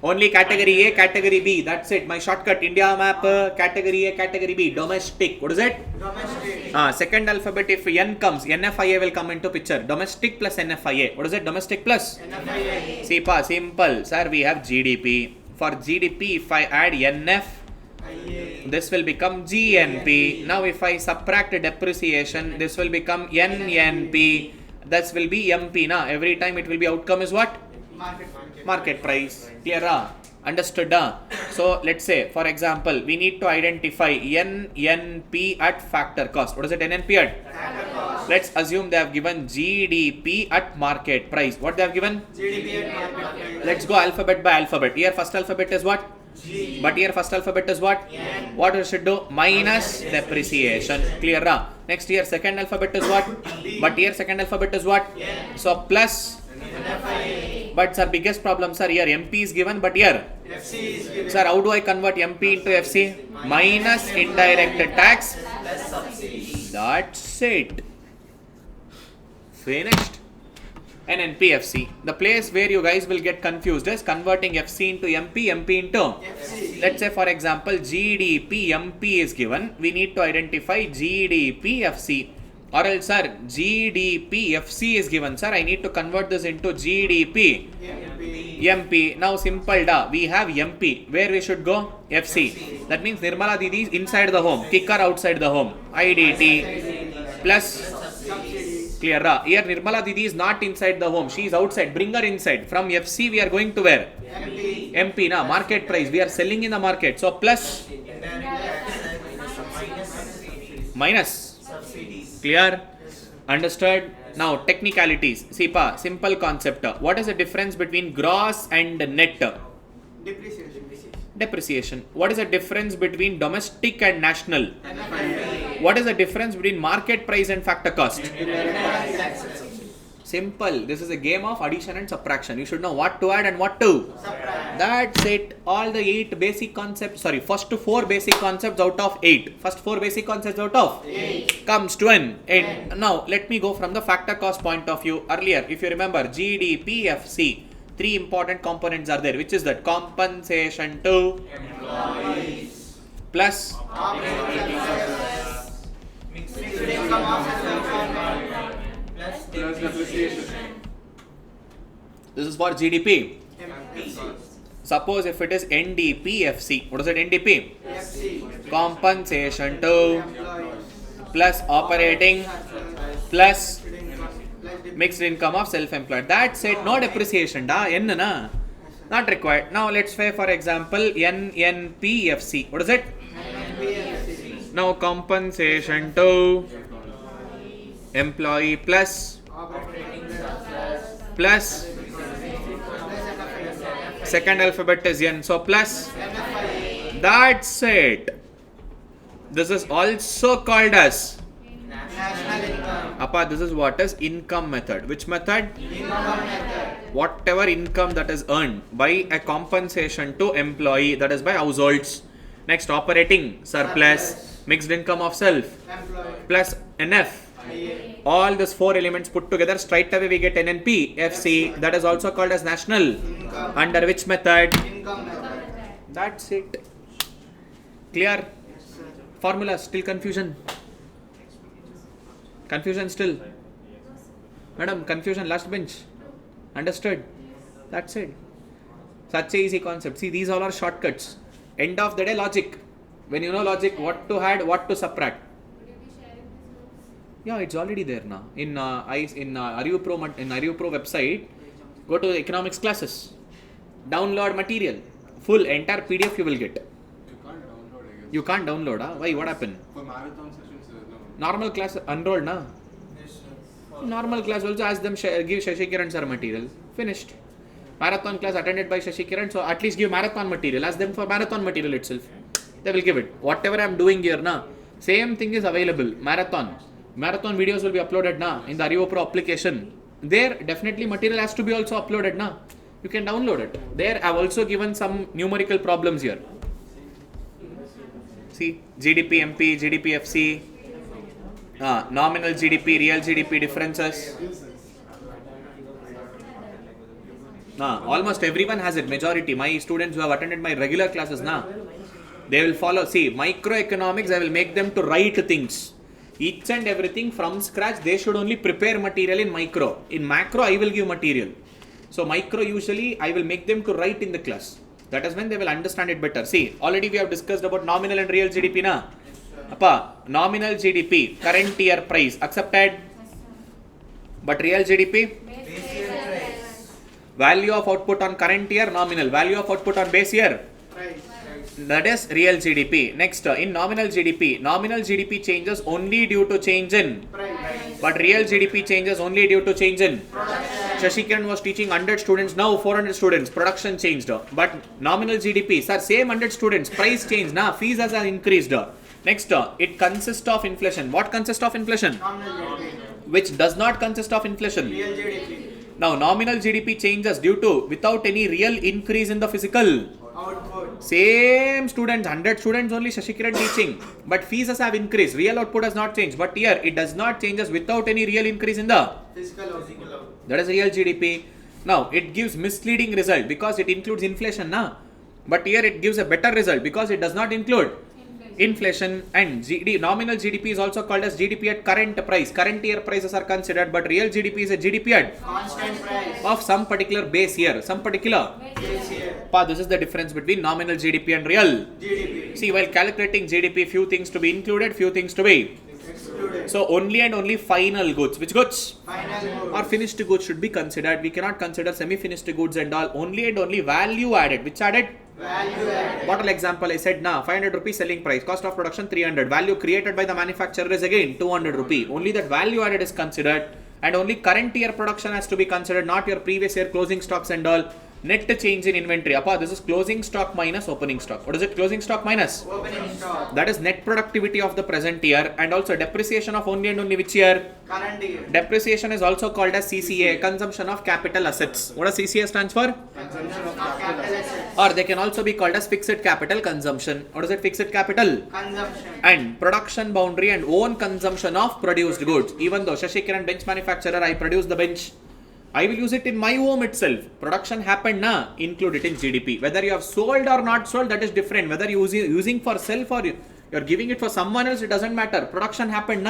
Only category A, category B. That's it. My shortcut. India map, category A, category B. Domestic. What is it? Domestic. Second alphabet, if N comes, NFIA will come into picture. Domestic plus NFIA. What is it? Domestic plus? NFIA. See, simple. Sir, we have GDP. For GDP, if I add NF, this will become GNP. Now, if I subtract depreciation, this will become NNP. This will be MP. Now, every time it will be outcome is what? Market price. Clear? Understood? So, let's say, for example, we need to identify NNP at factor cost. What is it? NNP at? Let's assume they have given GDP at market price. What they have given? GDP at market price. Let's go alphabet by alphabet. Here first alphabet is what? G. But here first alphabet is what? N. What we should do? Minus depreciation. Clear? Next here second alphabet is what? D. But here second alphabet is what? N. So plus. NFIA. But sir, biggest problem sir, here MP is given, but here FC is given. sir, how do I convert MP into FC? Minus indirect tax. Plus subsidies. That's it. Finished. NNPFC. The place where you guys will get confused is converting FC into MP, MP into. FC. Let's say for example GDP MP is given. We need to identify GDP FC. Or else sir, GDP FC is given. Sir, I need to convert this into GDP NP. MP. Now simple da. We have MP. Where we should go? FC. That means Nirmala Didi is inside the home. Kick her outside the home. IDT plus. Clear? Here Nirmala Didi is not inside the home. She is outside. Bring her inside. From FC we are going to where? MP. MP na. Market price. We are selling in the market. So plus. Minus. Subsidies. Clear? Understood? Now technicalities. See simple concept. What is the difference between gross and net? Depreciation. Depreciation. What is the difference between domestic and national? NFIA. What is the difference between market price and factor cost? Simple. This is a game of addition and subtraction. You should know what to add and what to. That's it. All the 8 basic concepts, first 4 basic concepts out of 8. First 4 basic concepts out of 8 comes to an end. Now, let me go from the factor cost point of view. Earlier, if you remember, GDPFC, 3 important components are there. Which is that? Compensation to Employees. plus Mixed Income of self-employed. Plus depreciation. this is for GDP. MP. Suppose if it is NDPFC. What is it? NDP? FC. Compensation to Employees. plus operating plus Plus mixed income of self-employed. That's it. No depreciation. N na. Not required. Now let's say for example NNPFC. What is it? NNPFC. Now compensation to employee plus Operating plus second alphabet is N. So plus. NFIA. That's it. This is also called as National income. Appa, this is what is income method. Which method? Income method. Whatever income that is earned by a compensation to employee, that is by households. Next, operating surplus, mixed income of self Employee. plus NF. IA. All these 4 elements put together, straight away we get NNP, FC, that is also called as national. Income. Under which method? Income method. That's it. Clear? Yes, sir. Formula, still confusion? Confusion still? Madam, confusion, last bench. Understood? That's it. Such a easy concept. See, these all are shortcuts. End of the day, logic. When you know logic, what to add, what to subtract. Yeah, it's already there now. In ArivuPro website, go to the economics classes. Download material. Full entire PDF you will get. You can't download, I guess. You can't download, huh? Why? What happened? For marathon sessions, no. Normal class enrolled, na? Yes, sir. Normal class also ask them give Shashikiran sir material. Finished. Marathon class attended by Shashikiran, so at least give marathon material. Ask them for marathon material itself. They will give it. Whatever I am doing here, na, same thing is available. Marathon videos will be uploaded, na, in the ArivuPro application. There definitely material has to be also uploaded, na. You can download it. There I have also given some numerical problems here. See, GDP MP, GDP FC, nominal GDP, real GDP differences. Almost everyone has it, majority. My students who have attended my regular classes, they will follow. See, microeconomics, I will make them to write things. Each and everything from scratch, they should only prepare material in micro. In macro, I will give material. So micro usually, I will make them to write in the class. That is when they will understand it better. See, already we have discussed about nominal and real GDP, na? Appa, nominal GDP, current year price, accepted. But real GDP? Value of output on current year, nominal. Value of output on base year? Price. That is real GDP. Next, in nominal GDP changes only due to change in. Price. But real GDP changes only due to change in. Shashikiran was teaching 100 students, now 400 students. Production changed. But nominal GDP, sir, same 100 students. Price changed, na? Fees has increased. Next, it consists of inflation. What consists of inflation? Nominal GDP. Which does not consist of inflation. Real GDP. Now, nominal GDP changes due to without any real increase in the physical. Output. Same students, 100 students only Shashikiran teaching, but fees have increased. Real output has not changed, but here it does not changes without any real increase in the Physical output. that is real GDP. Now it gives misleading result because it includes inflation, na? But here it gives a better result because it does not include inflation. And nominal GDP is also called as GDP at current price. Current year prices are considered, but real GDP is a GDP at Constant price. of some particular base year, some particular. Yes, here. This is the difference between nominal GDP and real GDP. See, while calculating GDP, few things to be included, few things to be. Excluded. So only and only final goods. Which goods? Final Or finished goods should be considered. We cannot consider semi-finished goods and all. Only and only value added. Which added? value added. Bottle example I said, 500 rupees selling price. Cost of production 300. Value created by the manufacturer is again 200 rupee. Only that value added is considered. And only current year production has to be considered, not your previous year closing stocks and all. Net change in inventory. This is closing stock minus opening stock. What is it? Closing stock minus? Opening stock. That is net productivity of the present year, and also depreciation of only and only which year? Current year. Depreciation is also called as CCA, consumption of capital assets. What does CCA stands for? Consumption of capital assets. Or they can also be called as fixed capital consumption. What is it? Fixed capital? Consumption. And production boundary and own consumption of produced goods. Even though Shashikiran bench manufacturer, I produce the bench, I will use it in my home itself. Production happened, include it in GDP. Whether you have sold or not sold, that is different. Whether you using for self or you are giving it for someone else, it doesn't matter. Production happened,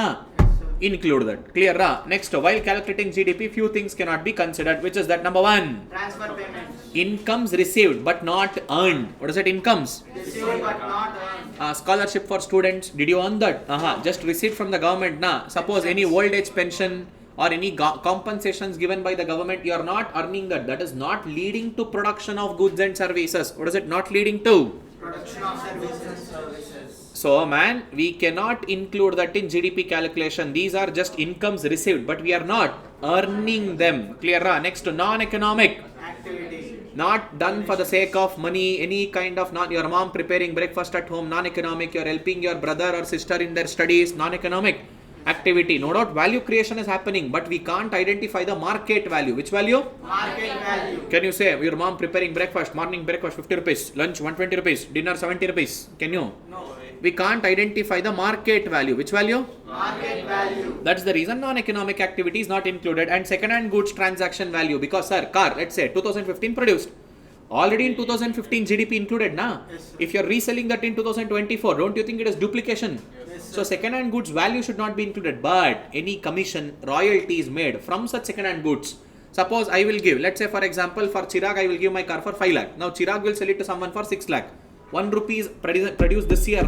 include that. Clear, Next, while calculating GDP, few things cannot be considered, which is that number one. Transfer payments. Incomes received but not earned. What is it? Incomes. Received but not earned. Scholarship for students. Did you earn that? Just received from the government. Suppose any old age pension or any compensations given by the government, you are not earning that. That is not leading to production of goods and services. What is it not leading to? Production of services. So, we cannot include that in GDP calculation. These are just incomes received, but we are not earning them. Clear? Next, to non-economic. Activity. Not done for the sake of money, any kind of not your mom preparing breakfast at home, non-economic. You are helping your brother or sister in their studies, non-economic activity. No doubt value creation is happening, but we can't identify the market value. Which value? Market value. Can you say your mom preparing breakfast, morning breakfast 50 rupees, lunch 120 rupees, dinner 70 rupees? Can you? No. We can't identify the market value. Which value? Market value. That's the reason non-economic activity is not included. And second-hand goods transaction value, because sir, car, let's say 2015 produced. Already in 2015 GDP included, Yes, if you're reselling that in 2024, don't you think it is duplication? Yes, So second-hand goods value should not be included, but any commission, royalties made from such second-hand goods. Suppose I will give, let's say for example, for Chirag I will give my car for 5 lakh. Now Chirag will sell it to someone for 6 lakh. 1 rupee is produced this year,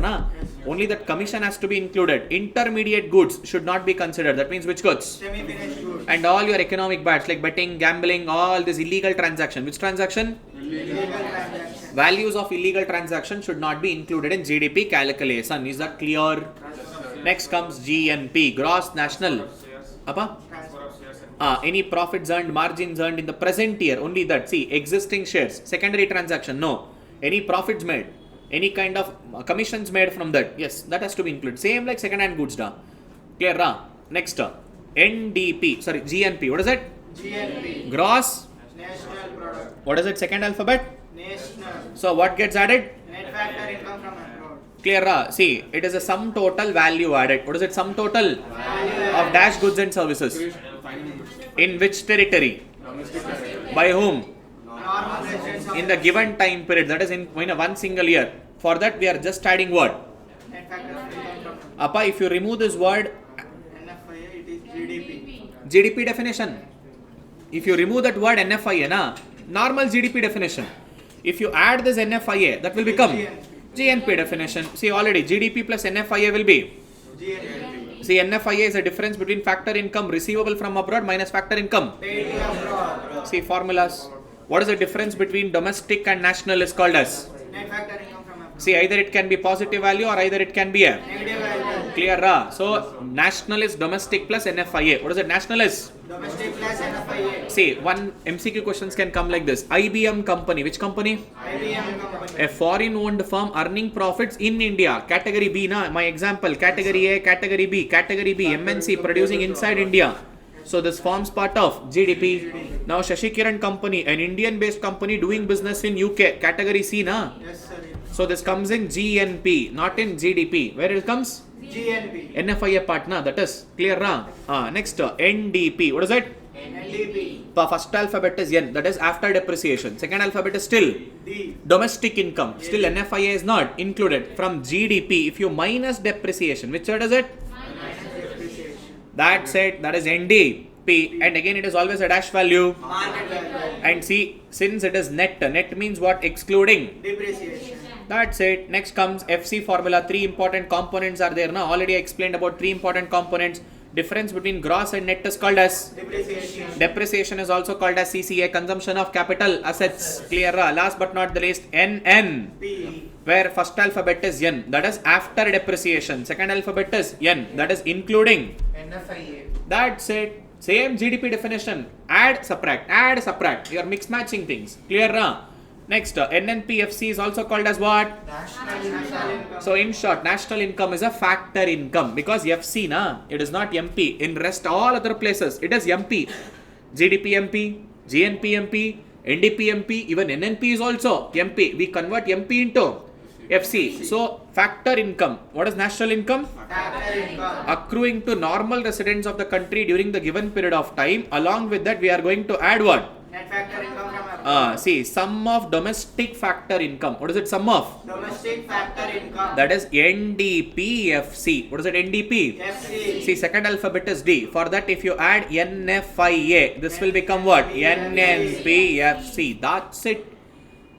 only that commission has to be included. Intermediate goods should not be considered. That means which goods? Semi-finished goods. And all your economic bats like betting, gambling, all this illegal transaction. Which transaction? Illegal transaction. Values of illegal transactions should not be included in GDP calculation. Is that clear? Next comes GNP, gross national. Apa? Any profits earned, margins earned in the present year, only that. See, existing shares, secondary transaction, no. Any profits made, any kind of commissions made from that, yes, that has to be included. Same like second hand goods, da. Clear, ra? Next, GNP, what is it? GNP. Gross. National product. What is it, second alphabet? National. So what gets added? Net factor income from abroad. Clear, ra? See, it is a sum total value added. What is it, sum total? Of dash goods and services. In which territory? By whom? Normal residents of In the given time period, that is in one single year. For that we are just adding word. net factor income from Appa, if you remove this word, NFIA, it is GDP. GDP definition. If you remove that word NFIA, na, normal GDP definition. If you add this NFIA, that will become GNP definition. See, already GDP plus NFIA will be. GNP. See, NFIA is a difference between factor income receivable from abroad minus factor income. Paid abroad. See, formulas. What is the difference between domestic and national is called as? Net factor income from abroad. See, either it can be positive value or either it can be a Negative value. clear, ra? So, national is domestic plus NFIA. What is it? National is? Domestic plus NFIA. See, one MCQ questions can come like this. IBM company. Which company? IBM company. A foreign owned firm earning profits in India. Category B, na? My example. Category A, Category B. Category B, MNC producing inside India. So, this forms part of GDP. Now, Shashikiran company, an Indian based company doing business in UK. Category C, na? Yes, sir. So, this comes in GNP, not in GDP. Where it comes? GNP. NFIA part, na? That is clear, ra? Next, NDP. What is it? NDP. First alphabet is N, that is after depreciation. Second alphabet is still D. domestic income. Still NFIA is not included. From GDP, if you minus depreciation, which word is it? Depreciation. That's it. That is NDP. And again, it is always a dash value. Market value. And see, since it is net, net means what? Excluding. Depreciation. That's it. Next comes FC formula. Three important components are there. Now, already I explained about three important components. Difference between gross and net is called as? Depreciation. Depreciation is also called as CCA, consumption of capital assets. Clear? Last but not the least, NN, P. where first alphabet is N, that is after depreciation. Second alphabet is N, that is including. NFIA. That's it. Same GDP definition. Add, subtract. You are mix matching things. Clear? Next, NNPFC is also called as what? National income. So in short, national income is a factor income because FC, na, it is not MP. In rest all other places, it is MP. GDP MP, GNP MP, NDP MP, even NNP is also MP. We convert MP into FC. So factor income. What is national income? Factor income. Accruing to normal residents of the country during the given period of time. Along with that, we are going to add what? Net factor income from abroad. See, sum of domestic factor income. What is it? Sum of? Domestic factor income. That is NDPFC. What is it? NDP? FC. See, second alphabet is D. For that, if you add NFIA, this will become what? NNPFC. That's it.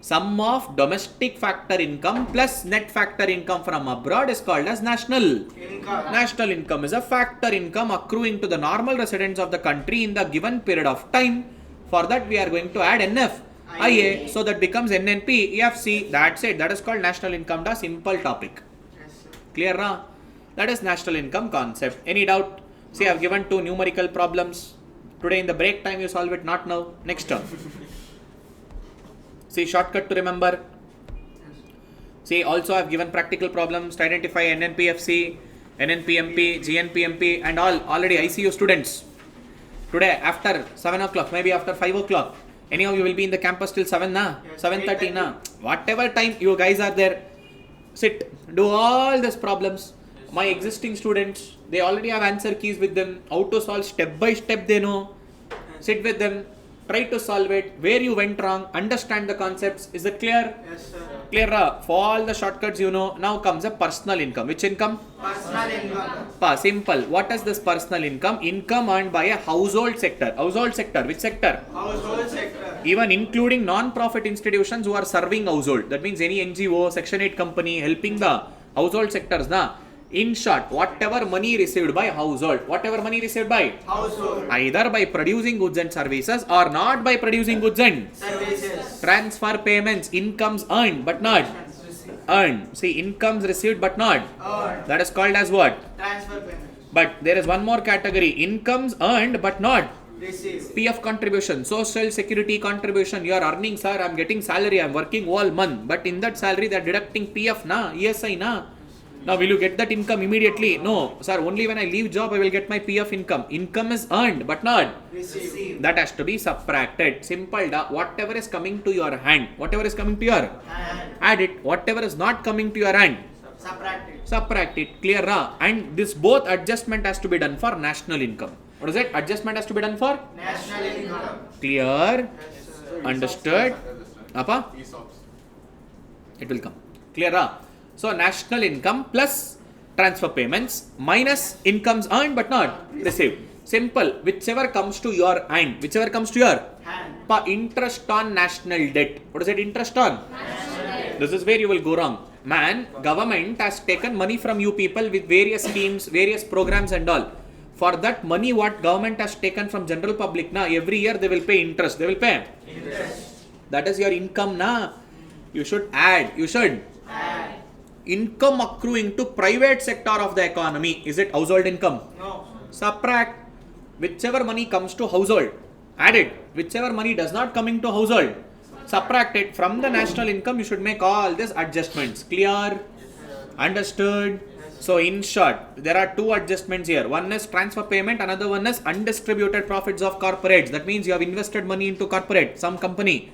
Sum of domestic factor income plus net factor income from abroad is called as national. Income. National income is a factor income accruing to the normal residents of the country in the given period of time. For that, we are going to add NFIA. So that becomes NNPFC. That's it. That is called national income. The simple topic. Yes, sir. Clear, na? That is national income concept. Any doubt? See, I have given two numerical problems. Today in the break time, you solve it, not now. Next term. See, shortcut to remember. See, also I have given practical problems to identify NNPFC, NNPMP, GNPMP and all already ICU students. Today after 7 o'clock, maybe after 5 o'clock. Anyhow, you will be in the campus till 7 na? Yes, 7:30 na? Whatever time you guys are there, sit, do all these problems. My existing students, they already have answer keys with them. How to solve step by step they know. Sit with them, try to solve it. Where you went wrong, understand the concepts. Is it clear? Yes, sir. Clear? For all the shortcuts you know. Now comes a personal income. Which income? Personal income. Simple. What is this personal income? Income earned by a household sector. Household sector. Which sector? Household sector. Even including non-profit institutions who are serving household. That means any NGO, Section 8 company helping the household sectors. Na? In short, whatever money received by household. Whatever money received by? Household. Either by producing goods and services or not by producing goods and Services. Transfer payments, incomes earned but not earned. See, incomes received but not. That is called as what? Transfer payment. But there is one more category, incomes earned but not. Receive. PF contribution, social security contribution. You are earning, sir, I am getting salary, I am working all month. But in that salary they are deducting PF na, ESI na. Now will you get that income immediately? No, sir, only when I leave job I will get my PF income. Income is earned but not. Receive. That has to be subtracted. Simple da. Whatever is coming to your hand, whatever is coming to your And add it. Whatever is not coming to your hand, subtract it. subtract it. Clear ra? And this both adjustment has to be done for national income. What is it? Adjustment has to be done for National income. clear. Yes, sir. Understood? Apa? ESOPs. It will come. Clear ra? So national income plus transfer payments minus incomes earned but not received. Simple. Whichever comes to your hand, whichever comes to your Hand. interest on national debt. What is it? Interest on? This is where you will go wrong. Man, government has taken money from you people with various schemes, various programs and all. For that money what government has taken from general public, na, every year they will pay interest. They will pay. Interest. That is your income, na. You should add. You should. Add. Income accruing to private sector of the economy. Is it household income? No. Subtract. Whichever money comes to household, add it. Whichever money does not come into household, subtract it. From the national income, you should make all these adjustments. Clear? Understood? So in short, there are two adjustments here. One is transfer payment, another one is undistributed profits of corporates. That means you have invested money into corporate, some company.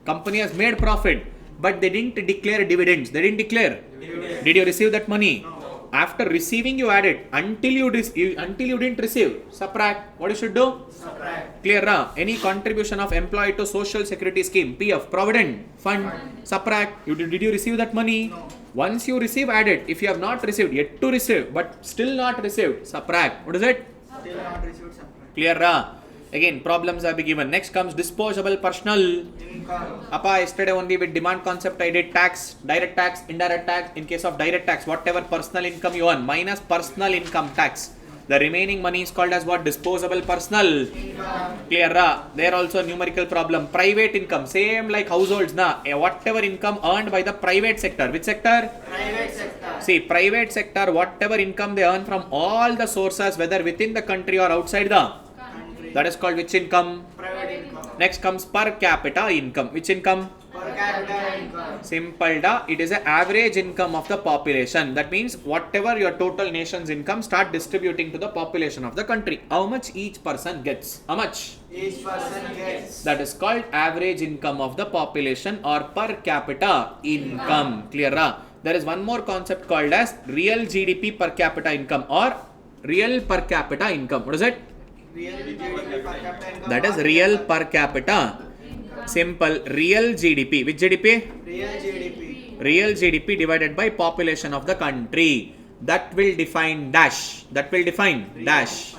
Company has made profit, but they didn't declare dividends. They didn't declare. Dividend. Did you receive that money? No. After receiving, you add it. Until you didn't receive, subtract. What you should do? Subtract. Clear ra? Any contribution of employee to social security scheme, PF, provident fund, subtract. Did you receive that money? No. Once you receive, add it. If you have not received, yet to receive, but still not received, subtract. What is it? Still not received. Subtract. Clear ra? Again, problems have been given. Next comes disposable personal. Income. Appa, yesterday only with demand concept I did tax, direct tax, indirect tax. In case of direct tax, whatever personal income you earn minus personal income tax. The remaining money is called as what? Disposable personal. Income. Clear ra? There also numerical problem. Private income, same like households na. Whatever income earned by the private sector. Which sector? Private sector. See, private sector, whatever income they earn from all the sources, whether within the country or outside the, Country. that is called which income? Private income. Next comes per capita income. Which income? Per capita income. Simple da. It is the average income of the population. That means whatever your total nation's income, start distributing to the population of the country. How much each person gets? How much? Each person gets. That is called average income of the population or per capita income. Clear ra? There is one more concept called as real GDP per capita income or real per capita income. What is it? Real GDP per capita income. That is real per capita. Simple. Real GDP. Which GDP? Real GDP. Real GDP divided by population of the country. That will define dash. That will define dash.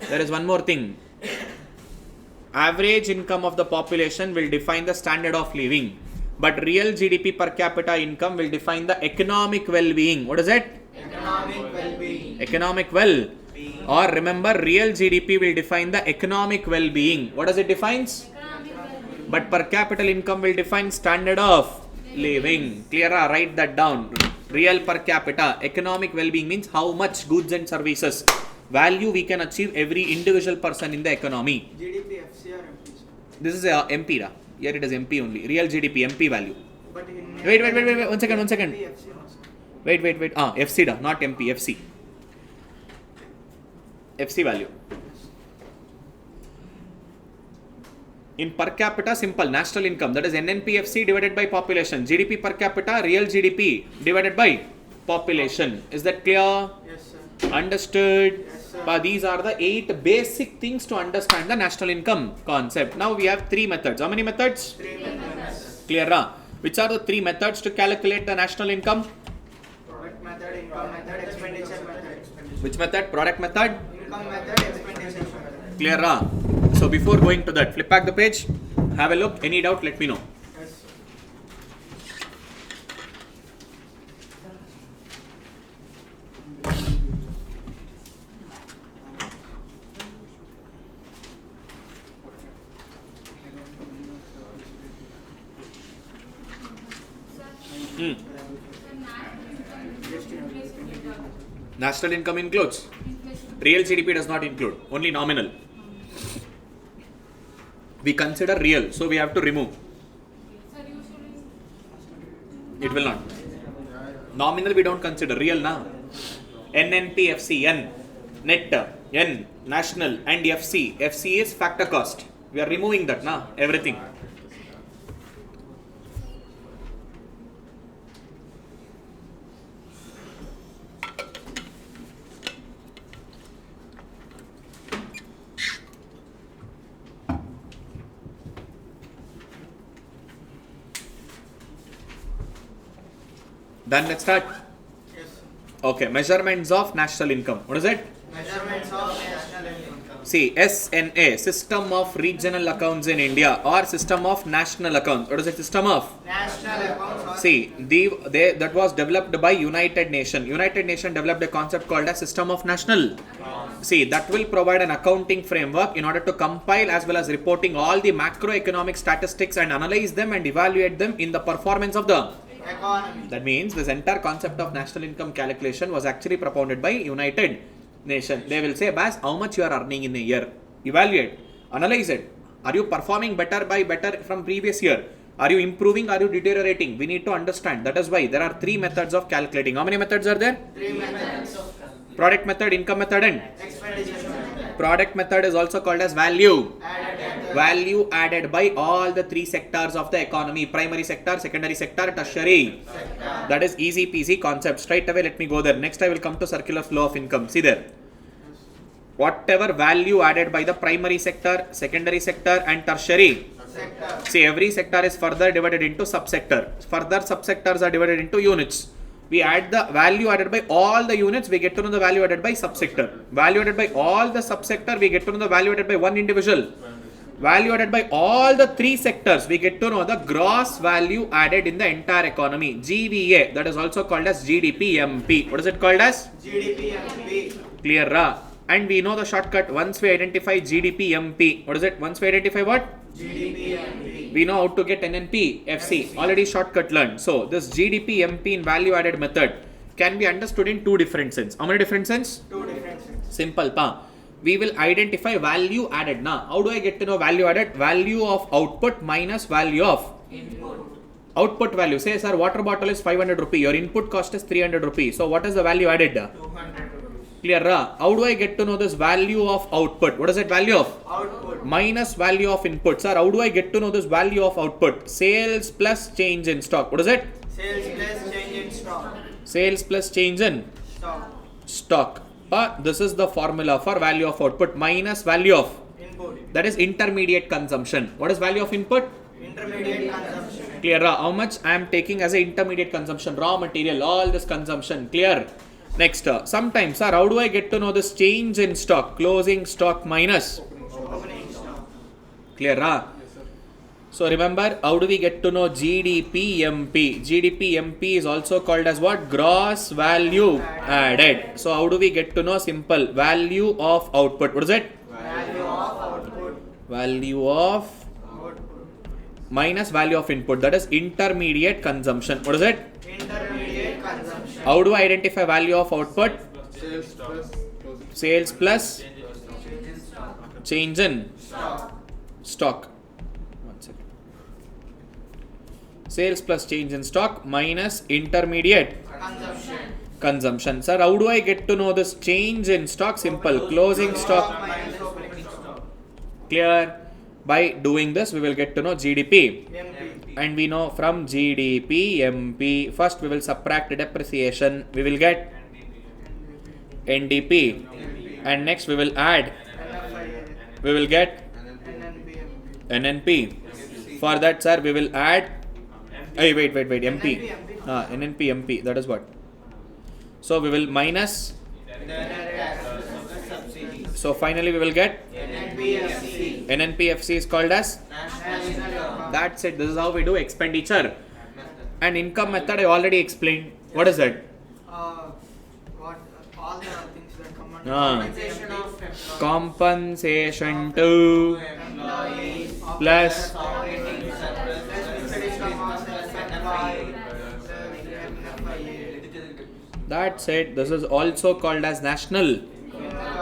There is one more thing. Average income of the population will define the standard of living. But real GDP per capita income will define the economic well-being. What is it? Economic well-being. Economic well. Or remember, real GDP will define the economic well-being. What does it defines? But per capita income will define standard of living. Clear? Write that down. Real per capita. Economic well-being means how much goods and services value we can achieve every individual person in the economy. GDP FC or MP? This is a MP. Ra. Here it is MP only. Real GDP, MP value. But in Wait. 1 second. FC no, sir. Wait. FC da, not MP. FC. FC value. In per capita, simple. National income. That is NNPFC divided by population. GDP per capita, real GDP divided by population. Is that clear? Yes, sir. Understood? Yes, sir. But these are the 8 basic things to understand the national income concept. Now we have 3 methods. How many methods? 3 methods. Clear? Ra? Which are the 3 methods to calculate the national income? Product method, income method, expenditure method. Which method? Product method? Income method, expenditure method. Clear? Ra? So before going to that, flip back the page. Have a look. Any doubt? Let me know. Yes, sir. National income includes. Real GDP does not include, only nominal. We consider real, so we have to remove. It will not. Nominal we don't consider, real now. NNPFC, N, net, N, national, and FC. FC is factor cost. We are removing that now, everything. Done, let's start. Yes. Okay, measurements of national income. What is it? Measurements of national income. See, SNA, System of Regional Accounts in India, or System of National Accounts. What is it? System of? National accounts. See, that was developed by United Nations. United Nations developed a concept called as System of National. See, that will provide an accounting framework in order to compile as well as reporting all the macroeconomic statistics and analyze them and evaluate them in the performance of the Economy. That means this entire concept of national income calculation was actually propounded by United Nations. They will say, Bas, how much you are earning in a year? Evaluate, analyze it. Are you performing better from previous year? Are you improving? Are you deteriorating? We need to understand. That is why there are 3 methods of calculating. How many methods are there? 3 methods. Product method, income method, and Expenditure method. product method is also called as value. Added method. Value added by all the 3 sectors of the economy: primary sector, secondary sector, tertiary. Sector. That is easy peasy concept. Straight away, let me go there. Next, I will come to circular flow of income. See there. Whatever value added by the primary sector, secondary sector, and tertiary. Sector. See, every sector is further divided into subsector. Further subsectors are divided into units. We add the value added by all the units, we get to know the value added by subsector. Value added by all the subsector, we get to know the value added by one individual. Value added by all the 3 sectors, we get to know the gross value added in the entire economy. GVA, that is also called as GDP-MP. What is it called as? GDP. Clear, ra? And we know the shortcut once we identify GDP-MP. What is it? Once we identify what? GDP. We know how to get NNP, FC. Already shortcut learned. So this GDP, MP in value added method can be understood in 2 different sense. How many different sense? 2 different senses. Simple, pa. We will identify value added. Now, how do I get to know value added? Value of output minus value of Input. output value. Say, sir, water bottle is 500 rupees. Your input cost is 300 rupees. So, what is the value added? 200 rupees. Clear, ra? How do I get to know this value of output? What is it? Value of Output. minus value of input. Sir, how do I get to know this value of output? Sales plus change in stock. What is it? Sales plus change in stock. Sales plus change in Stock. stock. This is the formula for value of output minus value of, Input. that is intermediate consumption. What is value of input? Intermediate consumption. Clear, ra? How much I am taking as a intermediate consumption? Raw material, all this consumption. Clear. Next, sometimes, sir, how do I get to know this change in stock? Closing stock minus. Opening stock. Clear, ra? So remember, how do we get to know GDP-MP? GDP-MP is also called as what? Gross value added. So how do we get to know? Simple. Value of output. What is it? Value of output. Value of Output. minus value of input. That is intermediate consumption. What is it? Intermediate consumption. How do I identify value of output? Sales plus closing. Sales plus Change in stock. change in Stock. stock. One second. Sales plus change in stock minus intermediate consumption. Sir, how do I get to know this change in stock? Simple. Closing stock. Minus opening stock. Clear? By doing this, we will get to know GDP. MP. And we know from GDP, MP, first we will subtract depreciation. We will get NDP. And next we will add. We will get NNP. For that, sir, we will add. Hey, wait, MP. NNP, MP. That is what. So we will minus. So finally we will get NNPFC. NNPFC is called as. National. That's it. This is how we do expenditure. And income method I already explained. What is that? What all the things that come under Ah. compensation of employees. Compensation to Employees. plus Operating surplus. Plus fixed income of employee. That's it. This is also called as national.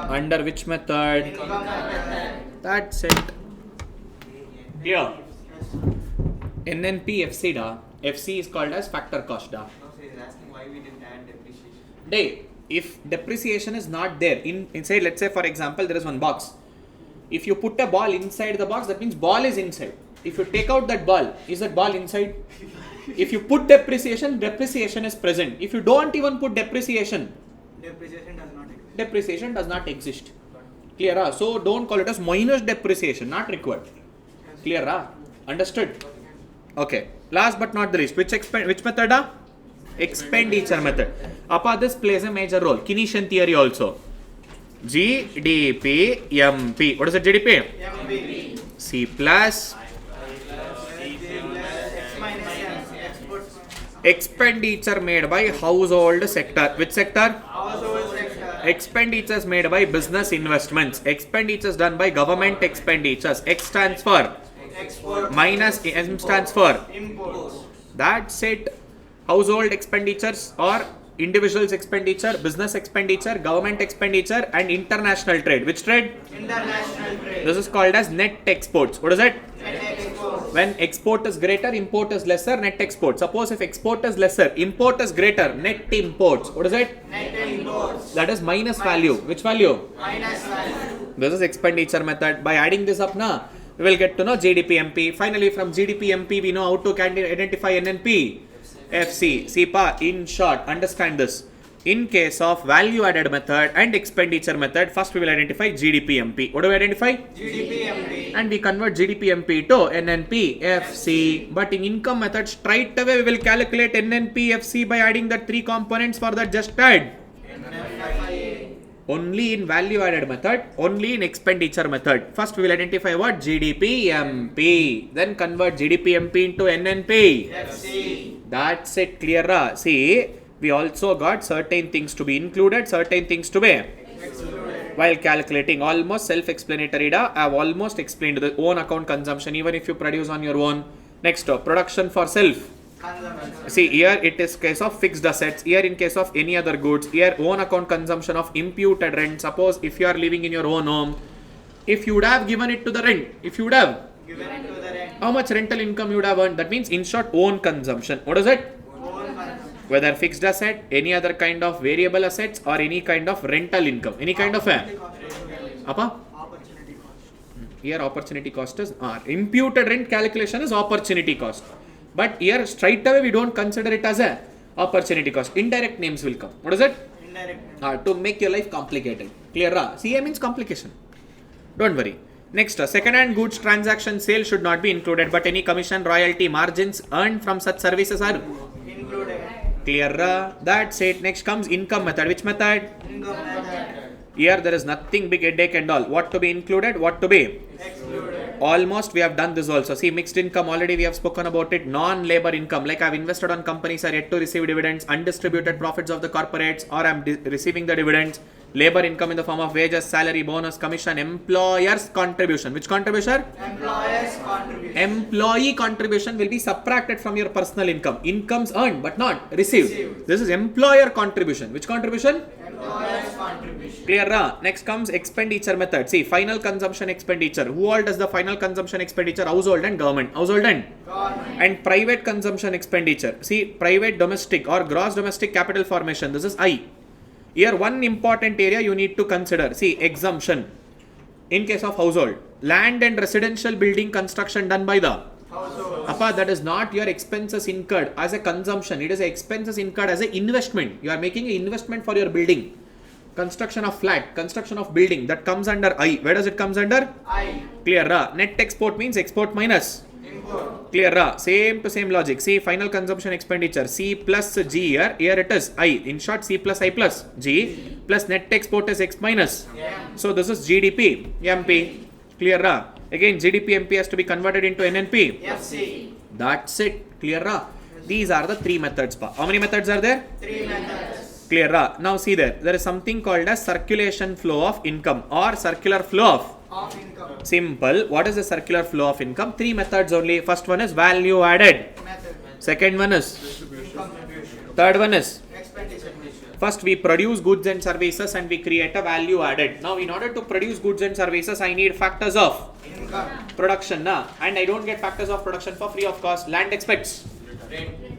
Under which method? That's it. Clear? NNP FC da. FC is called as factor cost da. No, sir, he's asking why we didn't add depreciation. If depreciation is not there inside, let's say for example there is one box. If you put a ball inside the box, that means ball is inside. If you take out that ball, is that ball inside? If you put depreciation is present. If you don't even put depreciation does not exist. Clear? So don't call it as minus depreciation, not required. Clear? Understood? Okay. Last but not the least, which method? Expenditure method. Appa, this plays a major role. Keynesian theory also. GDP MP. What is it? GDP? MP. C plus expenditure made by household sector. Which sector? Household sector. Expenditures made by business investments. Expenditures done by government expenditures. X stands for Export. minus M stands for. Imports. That's it. Household expenditures or individuals expenditure, business expenditure, government expenditure and international trade. Which trade? International trade. This is called as net exports. What is it? Net exports. When export is greater, import is lesser, net export. Suppose if export is lesser, import is greater, net imports. What is it? Net imports. That is minus value. Which value? Minus value. This is expenditure method. By adding this up now, we will get to know GDP MP. Finally, from GDP MP, we know how to identify NNP. FC. SIPA. In short, understand this. In case of value added method and expenditure method, first we will identify GDP MP. What do we identify? GDP MP. And we convert GDP MP to NNP FC. But in income method, straight away we will calculate NNP FC by adding the three components for that just add. Only in value added method, only in expenditure method. First we will identify what? GDP MP. Then convert GDP MP into NNP FC. That's it. Clear? See, we also got certain things to be included, certain things to be Excluded. while calculating. Almost self-explanatory. I have almost explained the own account consumption, even if you produce on your own. Next, production for self. Consumption. See, here it is case of fixed assets. Here in case of any other goods. Here own account consumption of imputed rent. Suppose if you are living in your own home, if you would have given it to the rent, if you would have, Given it to the rent. how much rental income you would have earned? That means in short own consumption. What is it? Own consumption. Whether fixed asset, any other kind of variable assets or any kind of rental income. Any kind of a Appa? Opportunity cost. Here opportunity cost is imputed rent calculation is opportunity cost. But here straight away we don't consider it as a opportunity cost. Indirect names will come. What is it? Indirect. To make your life complicated. Clear? CA means complication. Don't worry. Next, second-hand goods transaction sale should not be included, but any commission, royalty, margins earned from such services are Included. clear. That's it. Next comes income method. Which method? Income method. Here there is nothing big headache and all. What to be included? What to be? Excluded. Almost we have done this also. See, mixed income already we have spoken about it. Non-labor income, like I have invested on companies are yet to receive dividends, undistributed profits of the corporates, or I am receiving the dividends. Labor income in the form of wages, salary, bonus, commission, employer's contribution. Which contribution? Employer's contribution. Employee contribution will be subtracted from your personal income. Incomes earned but not received. This is employer contribution. Which contribution? Employer's contribution. Clear? Next comes expenditure method. See, final consumption expenditure. Who all does the final consumption expenditure? Household and government. Household and Government. and private consumption expenditure. See, private domestic or gross domestic capital formation. This is I. Here one important area you need to consider. See, exemption. In case of household, land and residential building construction done by the Household. Appa, that is not your expenses incurred as a consumption. It is expenses incurred as an investment. You are making an investment for your building. Construction of flat, construction of building, that comes under I. Where does it comes under? I. Clear? Net export means export minus. Import. Clear? Same to same logic. See, final consumption expenditure. C plus G here. Here it is I. In short, C plus I plus G plus net export is X minus. M. So this is GDP MP. Clear? Again, GDP MP has to be converted into NNP. FC. That's it. Clear? These are the three methods. How many methods are there? 3 methods. Clear? Now see there. There is something called as circulation flow of income or circular flow of. Of income. Simple. What is the circular flow of income? 3 methods only. First one is value added. Method. Second one is. Income contribution. Third one is. Expenditure. First we produce goods and services and we create a value added. Now in order to produce goods and services, I need factors of production, and I don't get factors of production for free of cost. Land expects,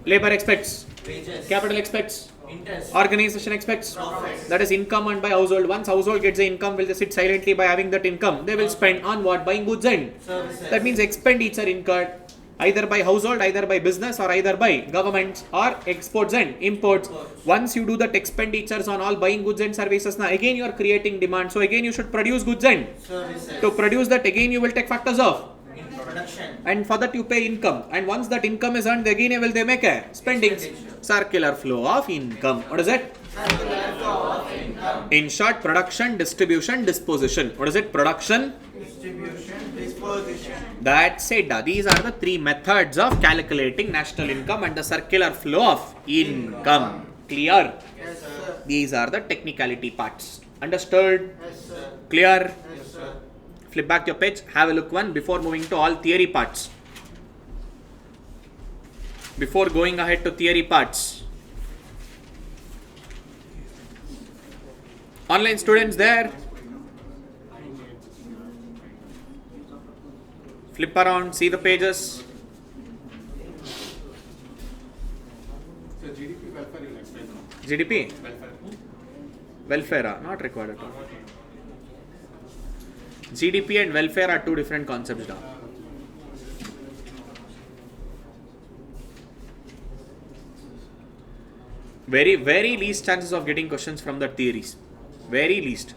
labor expects, Wages. capital expects, Interest. organization expects. Profits. That is income earned by household. Once household gets the income, will they sit silently by having that income? They will spend on what? Buying goods and Services. that means expenditure incurred either by household, either by business, or either by governments, or exports and imports. Once you do that expenditures on all buying goods and services, now again you are creating demand. So again you should produce goods and Services. to produce that again you will take factors of, In production. and for that you pay income. And once that income is earned, again will they make a spending. Expenditure. Circular flow of income. What is it? In short, production, distribution, disposition. What is it? Production. Distribution, disposition. That's it. These are the three methods of calculating national income and the circular flow of income. Clear? Yes, sir. These are the technicality parts. Understood? Yes, sir. Clear? Yes, sir. Flip back your page. Have a look one before moving to all theory parts. Before going ahead to theory parts. Online students there? Flip around, see the pages. So GDP welfare will explain now. GDP? Welfare. Welfare, not required at all. GDP and welfare are two different concepts now. Very, very least chances of getting questions from the theories. Very least.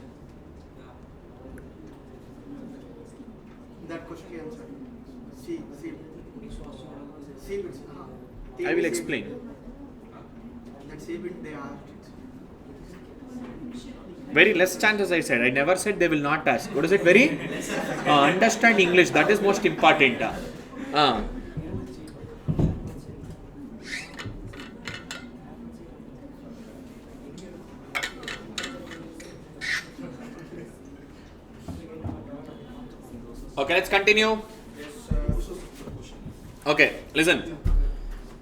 That question answer. See. I will explain. That see bit they asked. Very less chances, I said. I never said they will not ask. What is it? Very? Understand English. That is most important. Okay, let's continue. Okay, listen.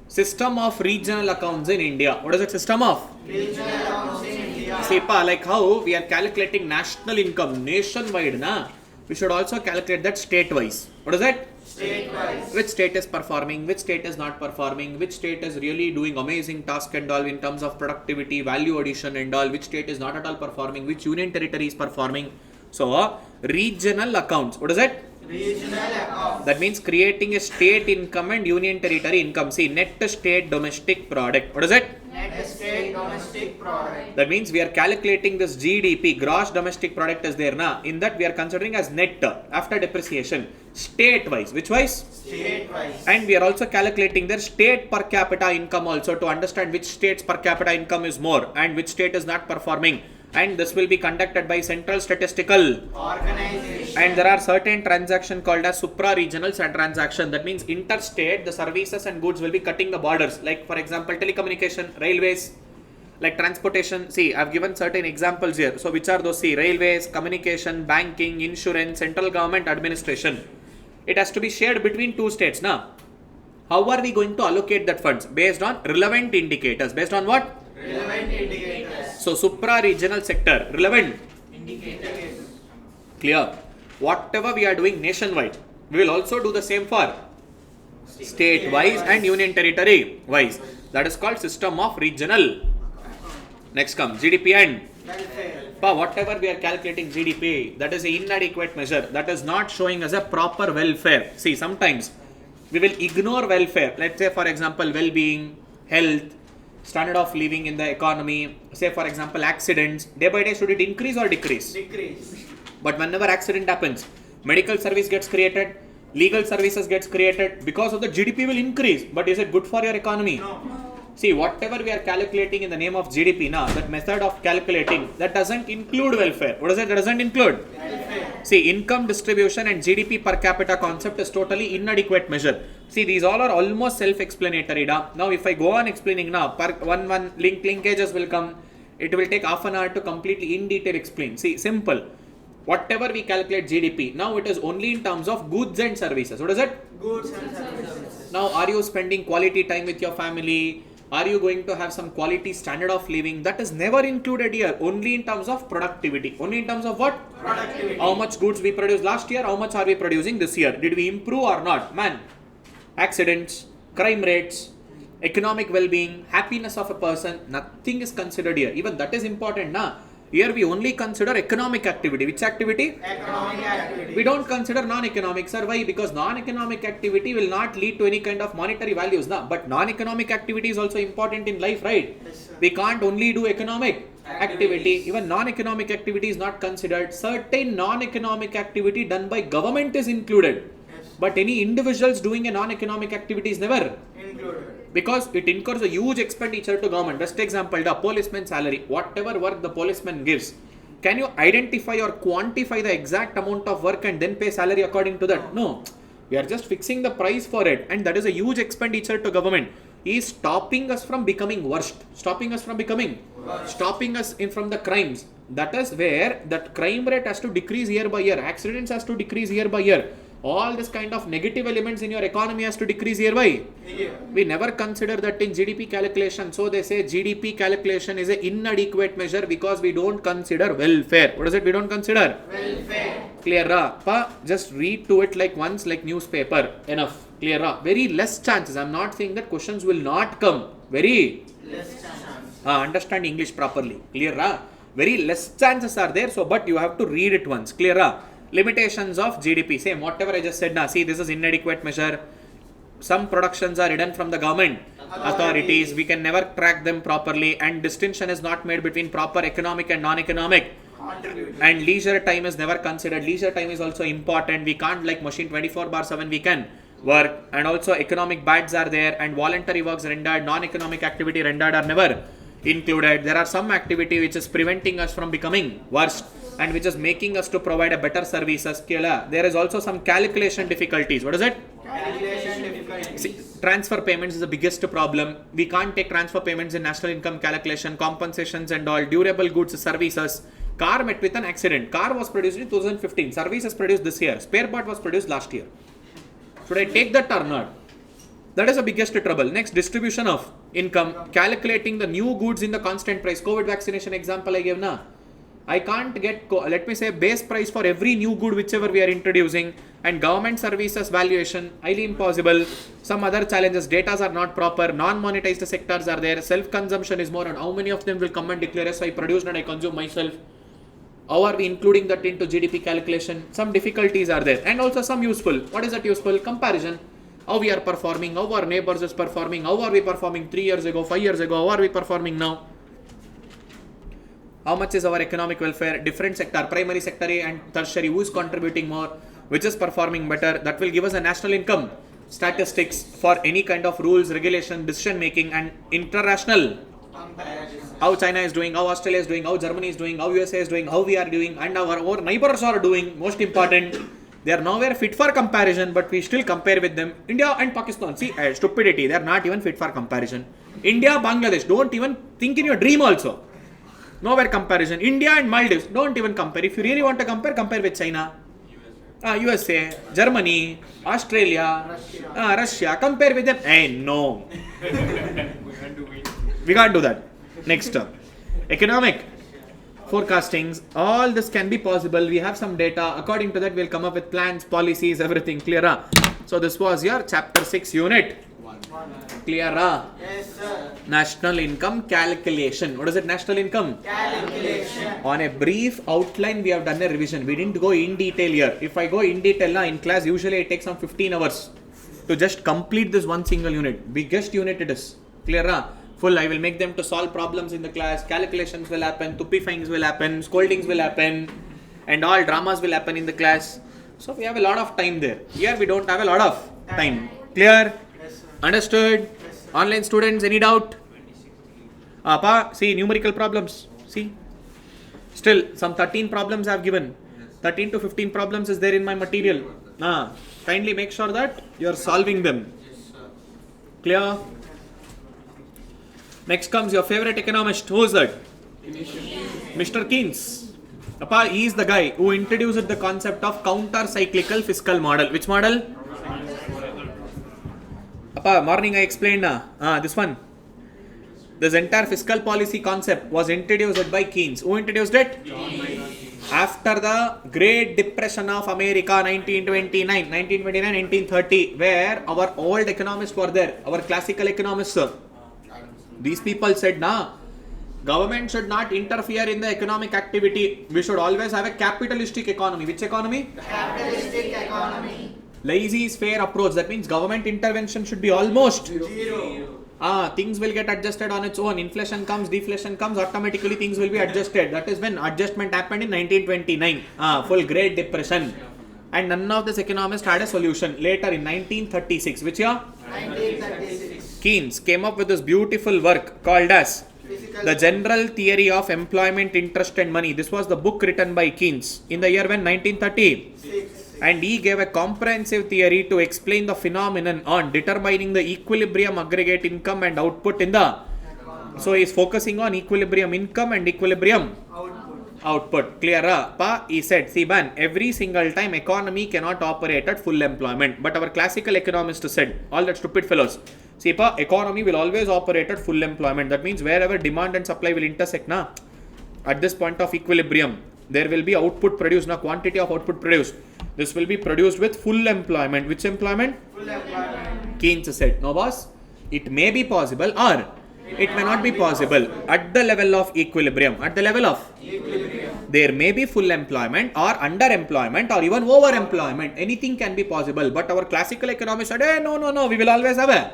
System of regional accounts in India. What is it? System of? Regional accounts in India. See, like how we are calculating national income nationwide, we should also calculate that state-wise. What is it? State-wise. Which state is performing, which state is not performing, which state is really doing amazing task and all in terms of productivity, value addition and all, which state is not at all performing, which union territory is performing. So, regional accounts. What is it? Regional accounts. That means creating a state income and union territory income. See, net state domestic product. What is it? Net state domestic product. That means we are calculating this GDP, gross domestic product is there na. In that we are considering as net after depreciation, state wise. Which wise? State-wise. And we are also calculating their state per capita income also to understand which state's per capita income is more and which state is not performing. And this will be conducted by Central Statistical Organization. And there are certain transactions called as supra-regional transaction. That means interstate, the services and goods will be cutting the borders. Like for example, telecommunication, railways, like transportation. See, I've given certain examples here. So which are those? See, railways, communication, banking, insurance, central government administration. It has to be shared between two states. Now, how are we going to allocate that funds? Based on relevant indicators. Based on what? Relevant indicators. So supra-regional sector, relevant Indicators. Clear. Whatever we are doing nationwide, we will also do the same for state-wise and union territory-wise. That is called system of regional. Next comes GDP and Welfare. whatever we are calculating GDP, that is an inadequate measure. That is not showing as a proper welfare. See, sometimes we will ignore welfare. Let's say for example, well-being, health, standard of living in the economy. Say for example, accidents. Day by day, should it increase or decrease? Decrease. But whenever accident happens, medical service gets created, legal services gets created, because of the GDP will increase. But is it good for your economy? No. See, whatever we are calculating in the name of GDP now, that method of calculating, that doesn't include welfare. What is it? That doesn't include? Welfare. See, income distribution and GDP per capita concept is totally inadequate measure. See, these all are almost self-explanatory. Now, if I go on explaining now, one linkages will come. It will take half an hour to completely in detail explain. See, simple. Whatever we calculate GDP, now it is only in terms of goods and services. What is it? Goods and services. Now, are you spending quality time with your family? Are you going to have some quality standard of living? That is never included here. Only in terms of productivity. Only in terms of what? Productivity. How much goods we produced last year? How much are we producing this year? Did we improve or not? Man, accidents, crime rates, economic well-being, happiness of a person, nothing is considered here. Even that is important, na? Here we only consider economic activity. Which activity? Economic activity. We don't consider non-economic, sir. Why? Because non-economic activity will not lead to any kind of monetary values, na? But non-economic activity is also important in life, right? Yes, sir. We can't only do economic activity. Even non-economic activity is not considered. Certain non-economic activity done by government is included. Yes. But any individuals doing a non-economic activity is never. Included. Because it incurs a huge expenditure to government. Best example, the policeman salary. Whatever work the policeman gives, can you identify or quantify the exact amount of work and then pay salary according to that? No. We are just fixing the price for it, and that is a huge expenditure to government. He is stopping us from becoming worst. Stopping us from becoming Stopping us from the crimes. That is where that crime rate has to decrease year by year. Accidents has to decrease year by year. All this kind of negative elements in your economy has to decrease year by. Yeah. We never consider that in GDP calculation. So they say GDP calculation is an inadequate measure because we don't consider welfare. What is it? We don't consider Welfare. Clear ra? Pa, just read to it like once, like newspaper. Enough. Clear ra? Very less chances. I'm not saying that questions will not come. Very Less chance. understand English properly. Clear ra? Very less chances are there. So, but you have to read it once. Clear ra? Limitations of GDP. Same, whatever I just said now. See, this is inadequate measure. Some productions are hidden from the government authorities. We can never track them properly, and distinction is not made between proper economic and non-economic. Contributed. And leisure time is never considered. Leisure time is also important. We can't like machine 24/7 we can work. And also economic bads are there, and voluntary works rendered, non-economic activity rendered are never included. There are some activity which is preventing us from becoming worst, and which is making us to provide a better services. There is also some calculation difficulties. What is it? Calculation difficulties. See, transfer payments is the biggest problem. We can't take transfer payments in national income calculation, compensations and all, durable goods, services. Car met with an accident. Car was produced in 2015. Service is produced this year. Spare part was produced last year. Should I take that or not? That is the biggest trouble. Next, distribution of income. Calculating the new goods in the constant price. COVID vaccination example I gave na. I can't get, let me say, base price for every new good whichever we are introducing, and government services valuation, highly impossible. Some other challenges, datas are not proper, non-monetized sectors are there, self-consumption is more, and how many of them will come and declare, yes, I produced and I consume myself. How are we including that into GDP calculation? Some difficulties are there, and also some useful. What is that useful? Comparison. How we are performing, how our neighbors is performing, how are we performing 3 years ago, 5 years ago, how are we performing now? How much is our economic welfare? Different sector, primary sector and tertiary, who is contributing more, which is performing better? That will give us a national income statistics for any kind of rules, regulation, decision making, and international. How China is doing, how Australia is doing, how Germany is doing, how USA is doing, how we are doing, and our neighbors are doing. Most important, they are nowhere fit for comparison, but we still compare with them. India and Pakistan, see, stupidity, they are not even fit for comparison. India, Bangladesh, don't even think in your dream also. Nowhere comparison. India and Maldives, don't even compare. If you really want to compare, compare with China, USA, Germany, Australia, Russia. Compare with them. Hey, no. We can't do that. Next, economic forecastings. All this can be possible. We have some data. According to that, we'll come up with plans, policies, everything. Clear? So this was your chapter 6 unit. Clear? Yes, sir. National income calculation. What is it? National income Calculation. on a brief outline. We have done a revision. We didn't go in detail here. If I go in detail now in class, usually it takes some 15 hours to just complete this one single unit. Biggest unit it is. Clear? Full. I will make them to solve problems in the class. Calculations will happen. Tuppifyings will happen. Scoldings will happen. And all dramas will happen in the class. So we have a lot of time there. Here we don't have a lot of time. Clear? Yes, sir. Understood? Yes, sir. Online students, any doubt? See, numerical problems. See? Still, some 13 problems I have given. 13 to 15 problems is there in my material. Kindly make sure that you are solving them. Clear? Next comes your favorite economist. Who is that? Mr. Keynes. He is the guy who introduced the concept of counter-cyclical fiscal model. Which model? Morning I explained this one. This entire fiscal policy concept was introduced by Keynes. Who introduced it? After the Great Depression of America 1929, where our old economists were there, our classical economists. These people said, government should not interfere in the economic activity. We should always have a capitalistic economy. Which economy? Capitalistic economy. Laissez-faire approach. That means government intervention should be almost Zero. things will get adjusted on its own. Inflation comes, deflation comes, automatically things will be adjusted. That is when adjustment happened in 1929. Full Great Depression. And none of this economists had a solution. Later in 1936, which year? 1936. Keynes came up with this beautiful work called as Physical The General Theory of Employment, Interest and Money. This was the book written by Keynes in the year when 1930. And he gave a comprehensive theory to explain the phenomenon on determining the equilibrium aggregate income and output in the. So he is focusing on equilibrium income and equilibrium output. Clear? He said, see man, every single time economy cannot operate at full employment. But our classical economists said, all that stupid fellows, see economy will always operate at full employment. That means wherever demand and supply will intersect, at this point of equilibrium, there will be output produced, quantity of output produced. This will be produced with full employment. Which employment? Full employment. Keynes said, no boss, it may be possible or it may not be possible at the level of equilibrium. At the level of Equilibrium. there may be full employment or underemployment or even overemployment. Anything can be possible. But our classical economists said, hey, no, we will always have a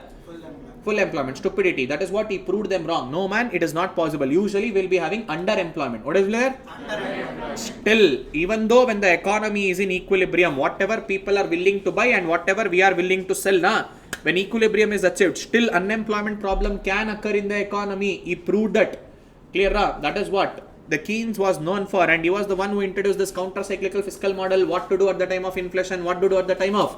full employment. Stupidity. That is what he proved them wrong. No man, it is not possible. Usually we'll be having underemployment. What is there? Still, even though when the economy is in equilibrium, whatever people are willing to buy and whatever we are willing to sell, when equilibrium is achieved, still unemployment problem can occur in the economy. He proved that. Clear? That is what the Keynes was known for, and he was the one who introduced this counter-cyclical fiscal model, what to do at the time of inflation, what to do at the time of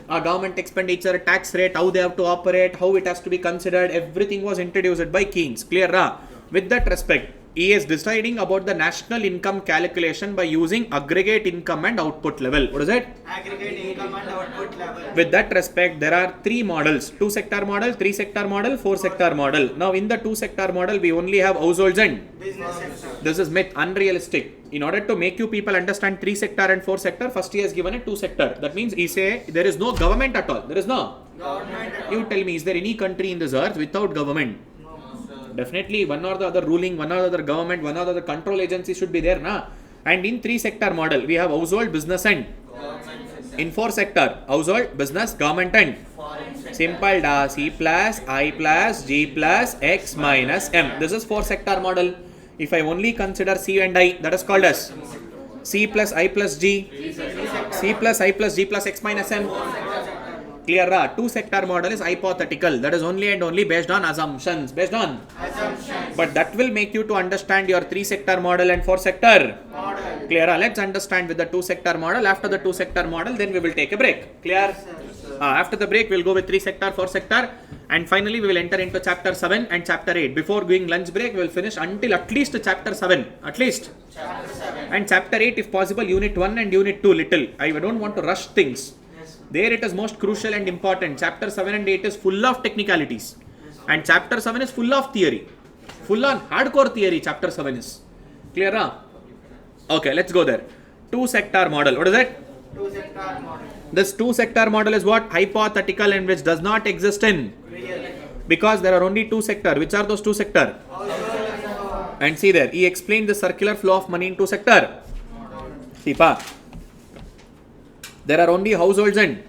government expenditure, tax rate, how they have to operate, how it has to be considered. Everything was introduced by Keynes. Clear? With that respect, he is deciding about the national income calculation by using aggregate income and output level. What is it? Aggregate income and output level. With that respect, there are three models: 2-sector model, 3-sector model, 4-sector model. Now, in the 2-sector model, we only have households and Business sector. this is myth, unrealistic. In order to make you people understand 3-sector and 4-sector, first he has given a 2-sector. That means he say there is no government at all. There is no. Government. You tell me, is there any country in this earth without government? Definitely one or the other ruling, one or the other government, one or the other control agency should be there, And in 3-sector model, we have household, business and in 4-sector, household, business, government and simple da, C plus, I plus, G plus, X minus M. This is 4-sector model. If I only consider C and I, that is called as C plus I plus G, C plus I plus G plus X minus M. Clear? 2-sector model is hypothetical. That is only and only based on assumptions. Based on? Assumptions. But that will make you to understand your 3-sector model and 4-sector Model. Clear? Let's understand with the 2-sector model. After the 2-sector model, then we will take a break. Clear? After the break, we will go with 3-sector, 4-sector, and finally we will enter into chapter 7 and chapter 8. Before going lunch break, we will finish until at least chapter 7. At least. Chapter 7. And chapter 8, if possible, unit 1 and unit 2 little. I don't want to rush things. There it is most crucial and important. Chapter 7 and 8 is full of technicalities. And chapter 7 is full of theory. Full on hardcore theory, chapter 7 is. Clear? Okay, let's go there. 2-sector model. What is it? 2-sector model. This 2-sector model is what? Hypothetical and which does not exist in. Real. Because there are only 2 sector. Which are those 2 sector? And see there, he explained the circular flow of money in 2 sector. See pa. There are only households and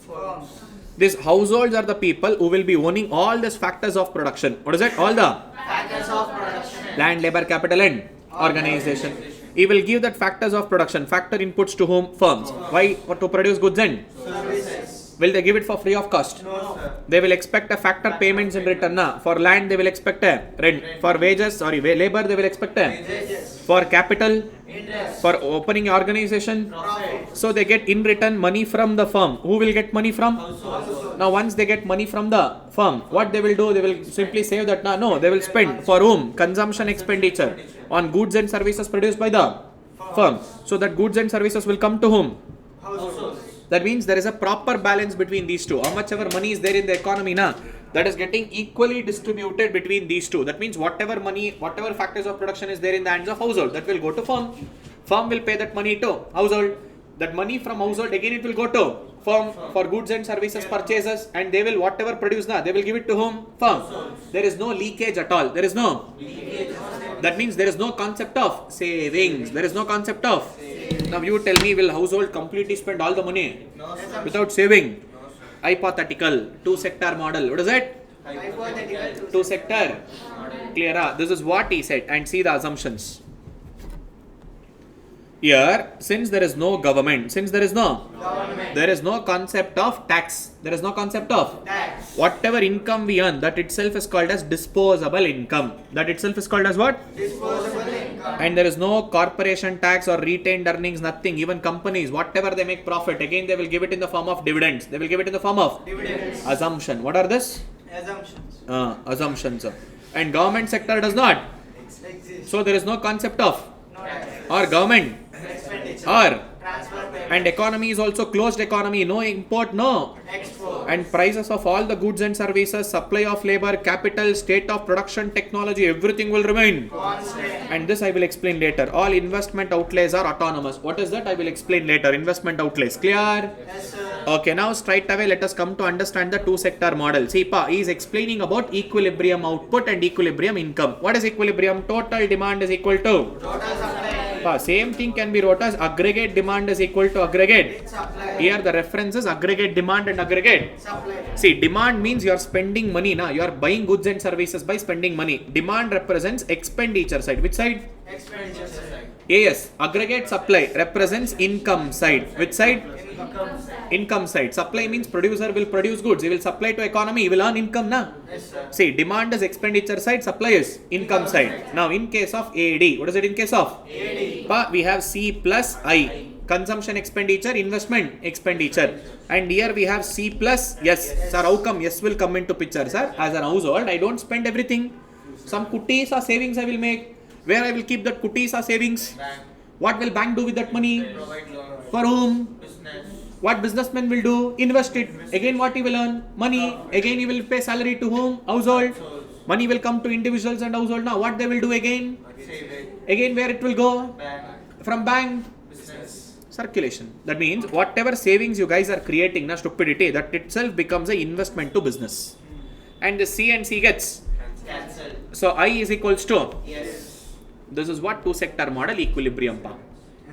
Firms. these households are the people who will be owning all these factors of production. What is it? All the Factors of production. land, labor, capital and organization. He will give that factors of production, factor inputs to whom? Firms. Why? To produce goods and Services. will they give it for free of cost? No, sir. They will expect a factor payments in return. For land, they will expect a rent. For wages, labor, they will expect a. Wages. For capital, Interest. for opening organization. Profit. So they get in return money from the firm. Who will get money from? Now once they get money from the firm, what they will do? They will simply save that. No, they will spend. For whom? Consumption expenditure on goods and services produced by the firm. So that goods and services will come to whom? Households. That means there is a proper balance between these two. How much ever money is there in the economy, that is getting equally distributed between these two. That means whatever money, whatever factors of production is there in the hands of household, that will go to firm. Firm will pay that money to household. That money from household again it will go to firm for goods and services purchases, and they will whatever produce now they will give it to whom? Firm. There is no leakage at all. There is no. That means there is no concept of savings. There is no concept of. Now you tell me, will household completely spend all the money without saving? Hypothetical two-sector model. What is it? Two-sector. Clear? This is what he said, and see the assumptions. Here, since there is no government, there is no concept of tax. There is no concept of tax. Whatever income we earn, that itself is called as disposable income. That itself is called as what? Disposable income. And there is no corporation tax or retained earnings, nothing. Even companies, whatever they make profit, again they will give it in the form of dividends. They will give it in the form of dividends. Assumption. What are this? Assumptions. Assumptions. And government sector does not exist. So there is no concept of or government or and economy is also closed economy, no import, no export, and prices of all the goods and services, supply of labor, capital, state of production, technology, everything will remain constant. And this I will explain later. All investment outlays are autonomous. What is that? I will explain later. Investment outlays. Clear? Yes, sir. Okay, now straight away let us come to understand the two-sector model. See, he is explaining about equilibrium output and equilibrium income. What is equilibrium? Total demand is equal to total supply. Same thing can be wrote as aggregate demand is equal to aggregate supply. Here the reference is aggregate demand and aggregate supply. See, demand means you are spending money. You are buying goods and services by spending money. Demand represents expenditure side. Which side? Expenditure side. Yes. Aggregate supply represents income side. Which side? Income side. Supply means producer will produce goods. He will supply to economy. He will earn income. Yes, sir. See, demand is expenditure side. Supply is income side. Now, in case of AD, what is it in case of? AD. We have C plus I. Consumption expenditure, investment expenditure. And here we have C plus yes. Sir, how come yes will come into picture, sir? As an household, I don't spend everything. Some kuttis or savings I will make. Where I will keep that kuttis or savings? Bank. What will bank do with that money? Provide loan. For whom? Business. What businessman will do? Invest it. Again what he will earn? Money. Again he will pay salary to whom? Household. Money will come to individuals and household. Now what they will do again? Again where it will go? Bank. From bank. Business. Circulation. That means whatever savings you guys are creating, na stupidity, that itself becomes an investment to business. And the C and C gets cancelled. So I is equals to? Yes. This is what two-sector model equilibrium.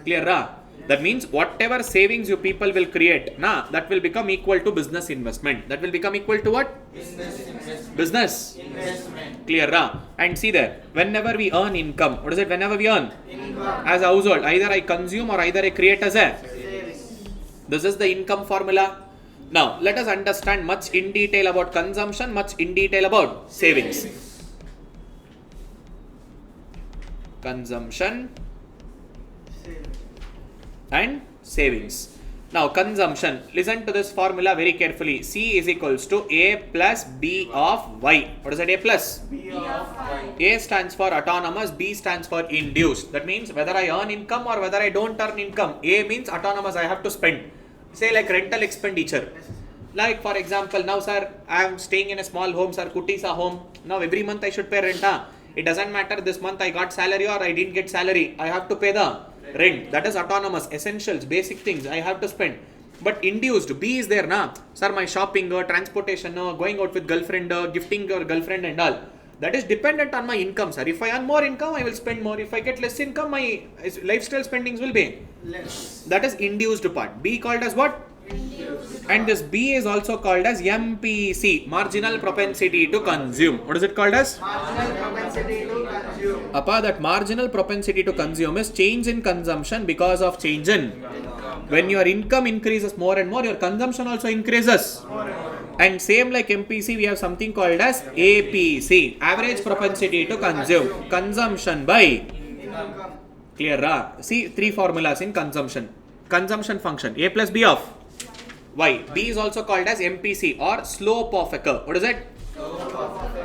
Clear? That means whatever savings you people will create, that will become equal to business investment. That will become equal to what? Business investment. Clear? And see there, whenever we earn income, what is it? Whenever we earn income as a household, either I consume or either I create as a savings. This is the income formula. Now let us understand much in detail about consumption, much in detail about savings. Consumption and savings. Now consumption, listen to this formula very carefully. C is equals to A plus B of Y. What is that? A plus? B of Y. A stands for autonomous, B stands for induced. That means whether I earn income or whether I don't earn income. A means autonomous, I have to spend. Say like rental expenditure. Like for example, now sir, I am staying in a small home, sir, kuttis are home. Now every month I should pay rent. It doesn't matter this month I got salary or I didn't get salary. I have to pay the rent. That is autonomous. Essentials, basic things I have to spend. But induced, B is there na. Sir, my shopping, transportation, going out with girlfriend, gifting your girlfriend and all. That is dependent on my income, sir. If I earn more income, I will spend more. If I get less income, my lifestyle spendings will be less. That is induced part. B called as what? Induced. And this B is also called as MPC, marginal propensity to consume. What is it called as? Marginal propensity to consume. That marginal propensity to consume is change in consumption because of change in income. When your income increases more and more, your consumption also increases. And same like MPC, we have something called as APC, average propensity to consume. Consumption by income. Clear? See, three formulas in consumption. Consumption function, A plus B of Y. B is also called as MPC or slope of a curve. What is it?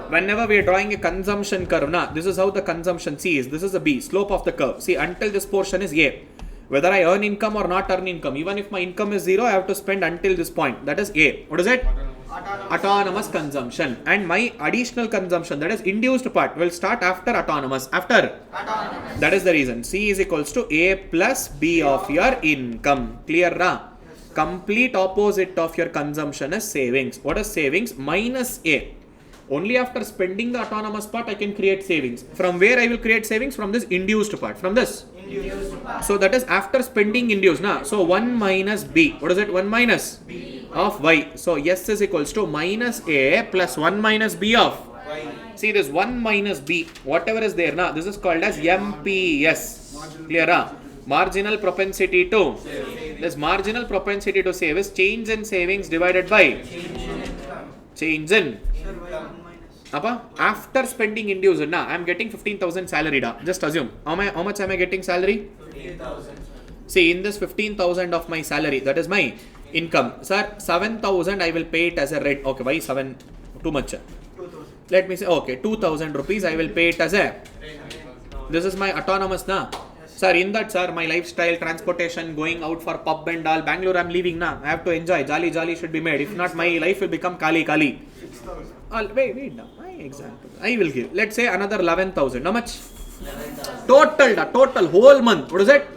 Whenever we are drawing a consumption curve, this is how the consumption C is. This is the B, slope of the curve. See, until this portion is A. Whether I earn income or not earn income, even if my income is zero, I have to spend until this point. That is A. What is it? Autonomous consumption. And my additional consumption, that is induced part, will start after autonomous. After. Autonomous. That is the reason. C is equals to A plus B of your income. Clear, ra? Complete opposite of your consumption is savings. What is savings? Minus A. Only after spending the autonomous part I can create savings. From where I will create savings? From this induced part. From this. Induced part. So that is after spending induced. Na? So 1 minus B. What is it? 1 minus B. of Y. So S is equals to minus A plus 1 minus B of. Y. See this 1 minus B. Whatever is there. Na? This is called as MPS. Clear? Ah? Marginal propensity to. This marginal propensity to save is change in savings divided by change in. Sir, why 1 minus? Appa, after spending induced, na, I am getting 15,000 salary. Da. Just assume. How much am I getting salary? 15,000. See, in this 15,000 of my salary, that is my income. Sir, 7,000 I will pay it as a rent. Okay, why 7? Too much. 2,000. Let me say, okay, 2,000 rupees I will pay it as a. This is my autonomous, na. Sir, in that, sir, my lifestyle, transportation, going out for pub and all, Bangalore I'm leaving, na. I have to enjoy. Jolly should be made. If not, my life will become kali. 6,000. Wait, now. My example. I will give. Let's say another 11,000. How much? Total, whole month. What is it?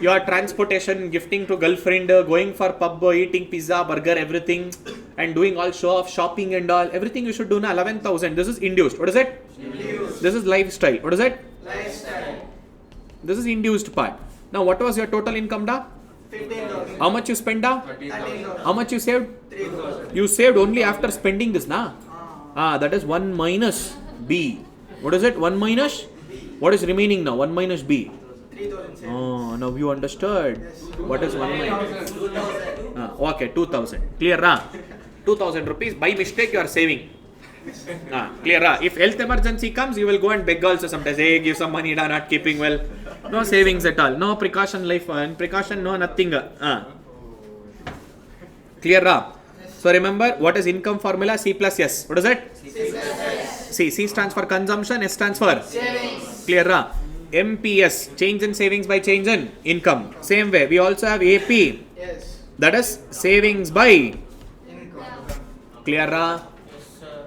Your transportation, gifting to girlfriend, going for pub, eating pizza, burger, everything, and doing all show of shopping and all. Everything you should do now. 11,000. This is induced. What is it? Induced. This is lifestyle. What is it? Lifestyle. This is induced part. Now, what was your total income, da? 15,000. How much you spend, da? 13,000. How much you saved? 3,000. You saved only after spending this, na? That is 1 minus B. What is it? 1 minus? What is remaining now? 1 minus B. 3,000. Oh, now you understood. What is 1 minus? 2,000. Okay, 2,000. Clear, ra? 2,000 rupees. By mistake, you are saving. Clear, ra? If health emergency comes, you will go and beg also sometimes. Hey, give some money, da, not keeping well. No savings at all. No precaution life. Precaution, no nothing. Clear, ra? So remember, what is income formula? C plus S. What is it? C stands for consumption, S stands for Savings. clear, ra? MPS, change in savings by change in income. Same way, we also have AP, Yes. that is savings by Income. clear, ra? Yes, sir.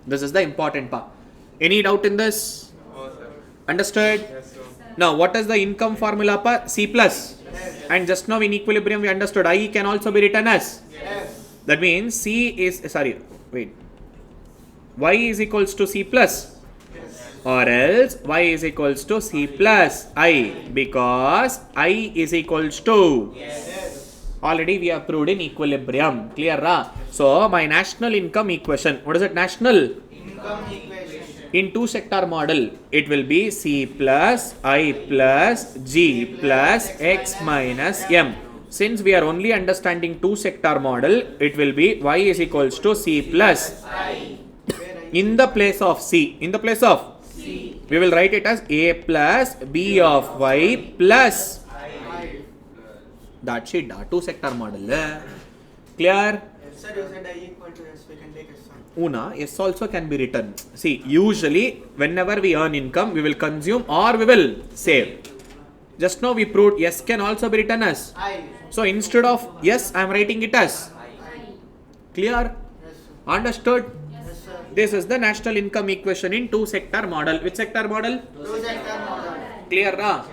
This is the important part. Any doubt in this? Understood? Now, what is the income formula pa? C plus. And just now in equilibrium we understood I can also be written as. Yes. That means C is, Y is equals to C plus. Or else Y is equals to C plus I, because I is equals to. Yes. Already we have proved in equilibrium. Clear, ra? So my national income equation. What is it? National? Income equation. In two sector model, it will be C plus I plus G plus X minus M. Since we are only understanding two sector model, it will be Y is equals to C plus I. in the place of C. In the place of C. we will write it as A plus B of Y plus. I. That's it. Two sector model. Clear? Sir, you said I equal to S. We can take S. Una, S also can be written. See, usually whenever we earn income, we will consume or we will save. Just now we proved S can also be written as. I. So instead of yes, I am writing it as. Clear? Yes, sir. Understood? Yes, sir. This is the national income equation in two sector model. Which sector model? Two sector model. Clear, na?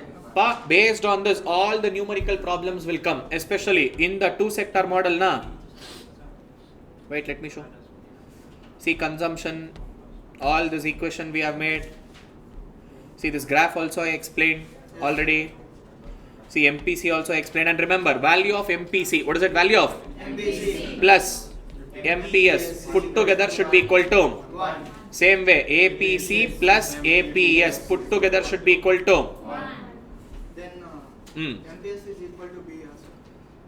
Based on this, all the numerical problems will come, especially in the two sector model, na? Wait, let me show. See, consumption, all this equation we have made. See, this graph also I explained already. See, MPC also explained. And remember, value of MPC. What is it? Value of MPC. plus MPS put together should be equal to. 1. Same way, APC plus APS put together should be equal to. Then MPS is equal to B also.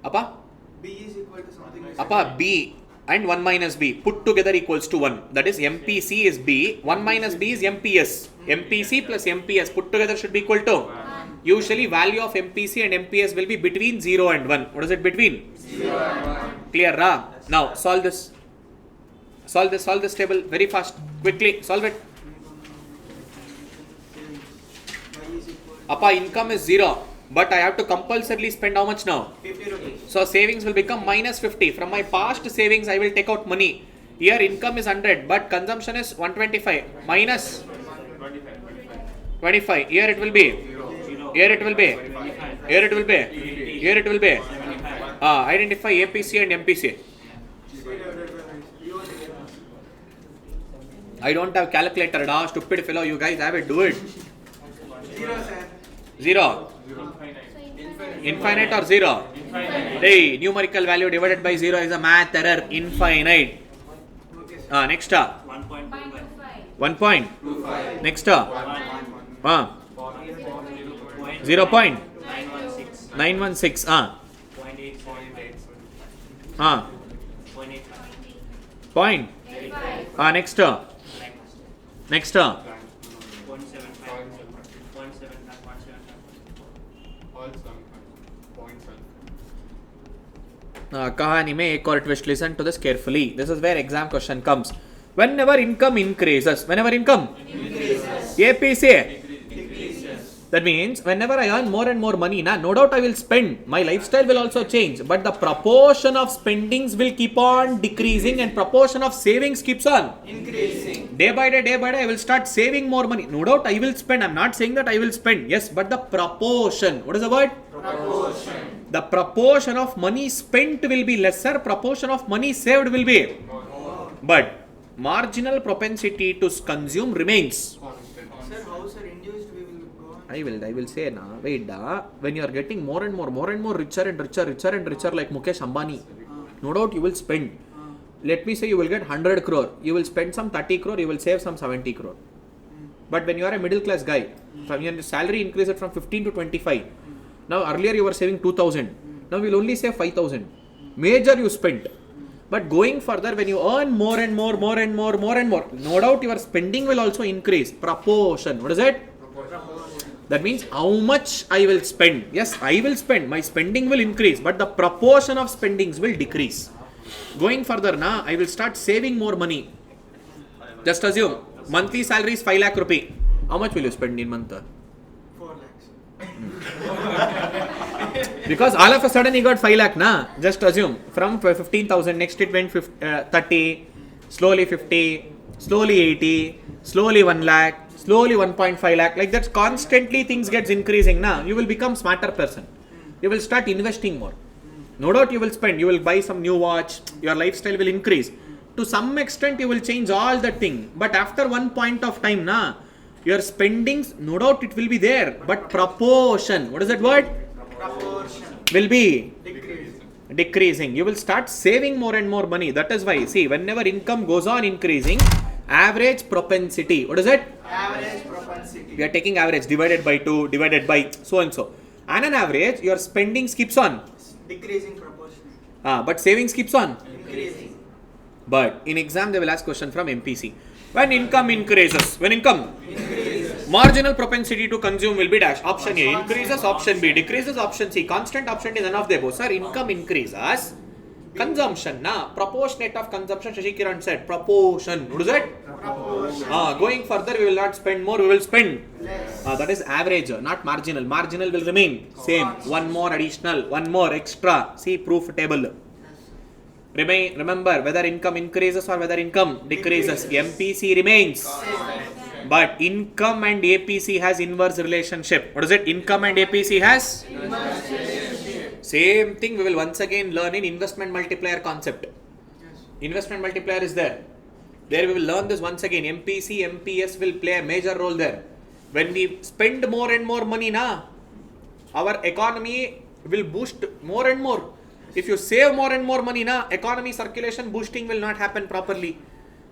Appa? B is equal to something. Appa, B and 1 minus B put together equals to 1. That is MPC is B, 1 minus B is MPS. MPC plus MPS put together should be equal to. Usually value of MPC and MPS will be between 0 and 1. What is it between? 0 and 1. Clear, ra? Now solve this. Solve this table very fast. Quickly solve it. Y is equal to Appa, income is 0. But I have to compulsorily spend how much now? 50 rupees. So savings will become minus 50. From my past savings, I will take out money. Here income is 100, but consumption is 125. Minus 25. Here it will be. Here it will be. Here it will be. Here it will be. Identify APC and MPC. I don't have calculator, da. Stupid fellow. You guys have it. Do it. 0, sir. 0. Infinite or 0? Hey, numerical value divided by 0 is a math error. Infinite. Next. 1.25. 1 point. Next. 0 point. 916. Point. Next. Next. कहानी में एक और twist listen to this carefully this is where exam question comes whenever income increases APC that means whenever I earn more and more money no doubt I will spend, my lifestyle will also change, but the proportion of spendings will keep on decreasing and proportion of savings keeps on increasing. Day by day I will start saving more money. No doubt I will spend. I'm not saying that I will spend, yes, but the proportion, what is the word? Proportion. The proportion of money spent will be lesser, proportion of money saved will be more. But marginal propensity to consume remains. Sir, how sir induced we will go on? I will say na, wait da, when you are getting more and more richer like Mukesh Ambani, no doubt you will spend. Let me say you will get 100 crore, you will spend some 30 crore, you will save some 70 crore. But when you are a middle class guy, from your salary increases from 15 to 25. Now earlier you were saving 2000, now you will only save 5000. Major you spent. But going further, when you earn more and more, no doubt your spending will also increase. Proportion. What is it? Proportion. That means how much I will spend. Yes, I will spend. My spending will increase, but the proportion of spendings will decrease. Going further, now I will start saving more money. Just assume monthly salary is 5 lakh rupee. How much will you spend in month? 4 lakhs. Because all of a sudden you got 5 lakh, na? Just assume from 15,000, next it went 30, slowly 50, slowly 80, slowly 1 lakh, slowly 1.5 lakh. Like that, constantly things gets increasing, na? You will become smarter person. You will start investing more. No doubt you will spend. You will buy some new watch. Your lifestyle will increase. To some extent, you will change all that thing. But after one point of time, na, your spendings, no doubt it will be there. But proportion, what is that word? Proportion. Will be Decreasing. decreasing. You will start saving more and more money. That is why, see, whenever income goes on increasing, average propensity, what is it? Average propensity. We are taking average divided by 2, divided by so and so. On an average, your spendings keeps on. Decreasing proportion. But savings keeps on. Increasing. But in exam, they will ask question from MPC. When income increases, Increases. marginal propensity to consume will be dash. Option A increases, option B decreases, option C constant, option D none of the above. Sir, income increases, consumption, na, proportionate of consumption, Shashikiran said, proportion. What is it? Proportion. Going further, we will not spend more, we will spend. Less. That is average, not marginal. Marginal will remain same. One more additional, one more extra. See proof table. Remember, whether income increases or whether income decreases, MPC remains. But income and APC has inverse relationship. What is it? Income and APC has? Same thing we will once again learn in investment multiplier concept. Investment multiplier is there. There we will learn this once again. MPC, MPS will play a major role there. When we spend more and more money, na, our economy will boost more and more. If you save more and more money, na, economy circulation boosting will not happen properly.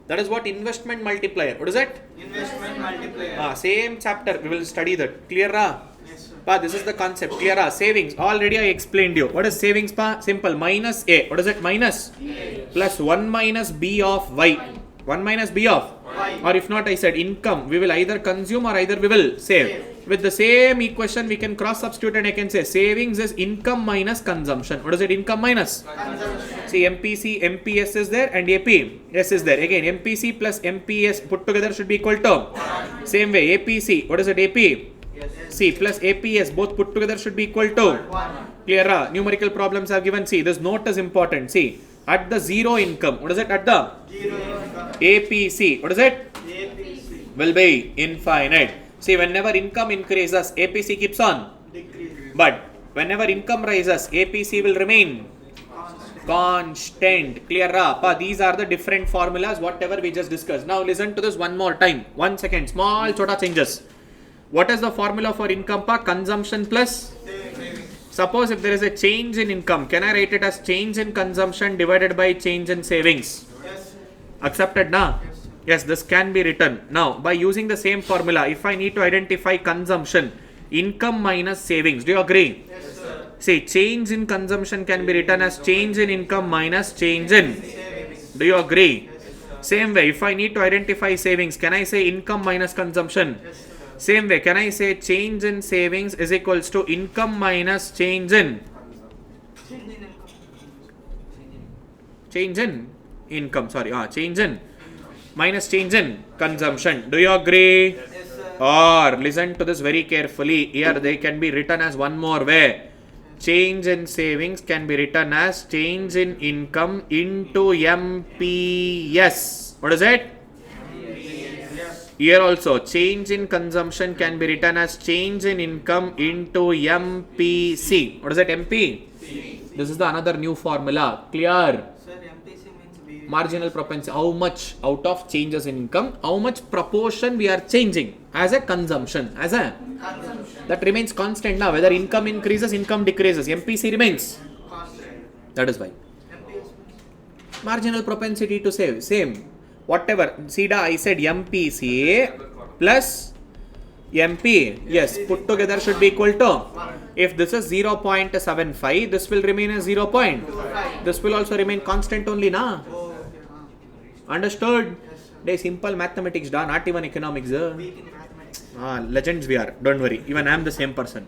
That is what investment multiplier. What is it? Investment multiplier. Same chapter. We will study that. Clear, ra? Yes, sir. This is the concept. Clear, ra? Savings. Already I explained you. What is savings, pa? Simple. Minus A. What is it? Minus A. Plus 1 minus B of Y. 1 minus B of Y. Or if not, I said income. We will either consume or either we will save. With the same equation, we can cross substitute and I can say savings is income minus consumption. What is it? Income minus? Consumption. See, MPC, MPS is there and APS is there. Again, MPC plus MPS put together should be equal to. Same way, APC. What is it? AP? C plus APS both put together should be equal to 1. clear. Numerical problems have given C. This note is important. See, at the zero income, what is it at the 0 income. APC? What is it? APC. Will be infinite. See, whenever income increases, APC keeps on. Decrease. But whenever income rises, APC will remain constant. Clear? These are the different formulas, whatever we just discussed. Now listen to this one more time. 1 second. Small chota changes. What is the formula for income? Consumption plus. Suppose if there is a change in income, can I write it as change in consumption divided by change in savings? Yes. Accepted, na? Yes, this can be written. Now, by using the same formula, if I need to identify consumption, income minus savings, do you agree? Yes, sir. See, change in consumption can be written as change in income minus change in. Savings. Do you agree? Yes, sir. Same way, if I need to identify savings, can I say income minus consumption? Yes, sir. Same way, can I say change in savings is equals to income minus change in? Change in income, sorry, change in minus change in consumption. Do you agree? Yes, sir. Or listen to this very carefully. Here they can be written as one more way. Change in savings can be written as change in income into MPS. What is it? Yes. Here also change in consumption can be written as change in income into MPC. What is it? MP? This is the another new formula. Clear? Sir, MPC means we Marginal propensity. How much out of changes in income, how much proportion we are changing as a consumption, as a consumption that remains constant now. Whether income increases, income decreases, MPC remains. constant. That is why. MPS means Marginal propensity to save, same. Whatever. See, I said MPC plus MP. Yes, put together should be equal to. If this is 0.75, this will remain as 0. This will also remain constant only, na? oh, okay. Understood? Yes, sir. They simple mathematics, da, not even economics. Weak in mathematics. Legends we are. Don't worry. Even I am the same person.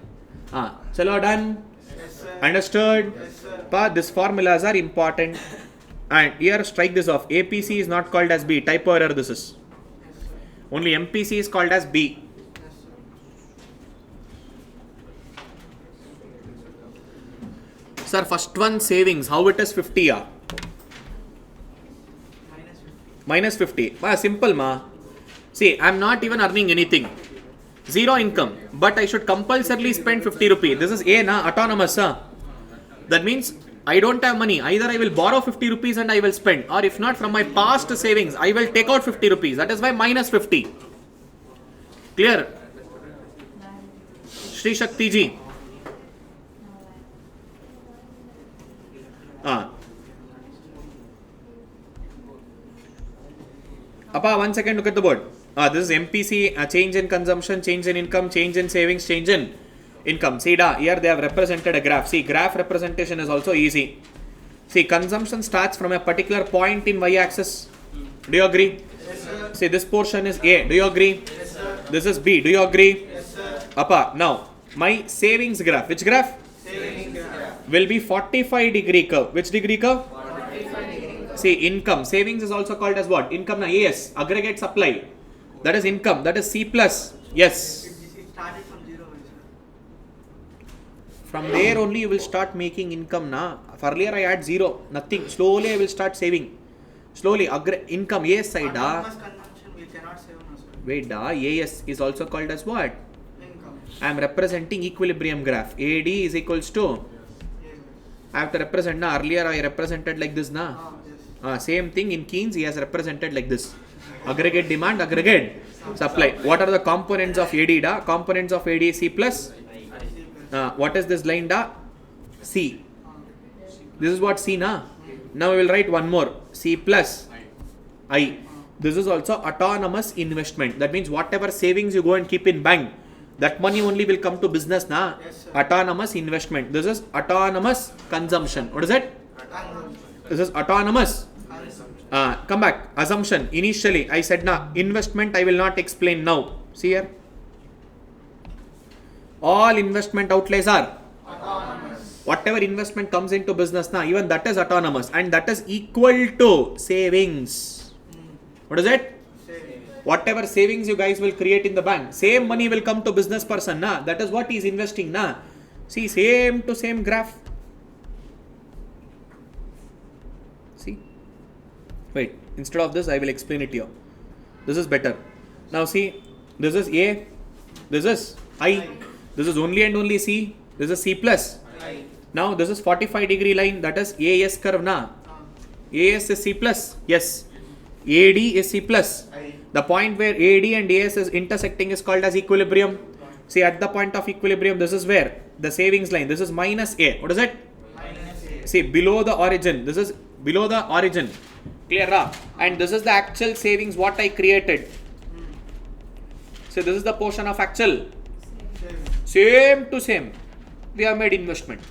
Chalo, done. Yes, sir. Understood? Yes, sir. These formulas are important. And here strike this off. APC is not called as B. Typo error this is. Yes, sir. Only MPC is called as B. Yes, sir. Sir, first one savings. How it is 50? Minus 50. Minus 50. Simple ma. See, I am not even earning anything. Zero income. But I should compulsorily spend 50 rupees. This is A na, autonomous. That means I don't have money. Either I will borrow 50 rupees and I will spend. Or if not, from my past savings, I will take out 50 rupees. That is why minus 50. Clear? Shri Shakti ji. Appa, 1 second, look at the board. This is MPC, change in consumption, change in income, change in savings, change in income. See, here they have represented a graph. See, graph representation is also easy. See, consumption starts from a particular point in y-axis. Do you agree? Yes, sir. See, this portion is A. Do you agree? Yes, sir. This is B. Do you agree? Yes, sir. Appa, now, my savings graph. Which graph? Saving graph. Will be 45 degree curve. Which degree curve? 45 degree. See, income. Savings is also called as what? Income na? Yes. Aggregate supply. That is income. That is C plus. Yes. It started from 0, sir. From there only you will start making income na. Earlier I had 0. Nothing. Slowly I will start saving. Slowly. Income. Yes side. Autonomous consumption we cannot save now, sir. Wait. AS is also called as what? Income. I am representing equilibrium graph. AD is equals to. Yes, I have to represent na. Earlier I represented like this na. yes. Same thing in Keynes he has represented like this. Aggregate demand, aggregate supply. What are the components of AD da? Components of AD is C plus. What is this line da? C. This is what C na. Now we will write one more. C plus I. This is also autonomous investment. That means whatever savings you go and keep in bank, that money only will come to business na. Yes, sir. Autonomous investment. This is autonomous consumption. What is it? Consumption. This is autonomous. Come back. Assumption. Initially, I said na investment I will not explain now. See here. All investment outlays are Autonomous. whatever investment comes into business na, even that is autonomous and that is equal to savings. What is it? Saving. Whatever savings you guys will create in the bank, same money will come to business person, na? That is what he is investing, na? See, same to same graph. See? Wait, instead of this, I will explain it here. This is better. Now see, this is A, this is I, this is only and only C, this is C plus. Now this is 45-degree line, that is AS curve, na? AS is C plus, yes. AD is C plus. The point where AD and AS is intersecting is called as equilibrium. See, at the point of equilibrium, this is where the savings line, this is minus A. What is it? Minus A. See, below the origin, this is below the origin. Clear, ra? And this is the actual savings what I created. So this is the portion of actual. Same to same. We have made investment.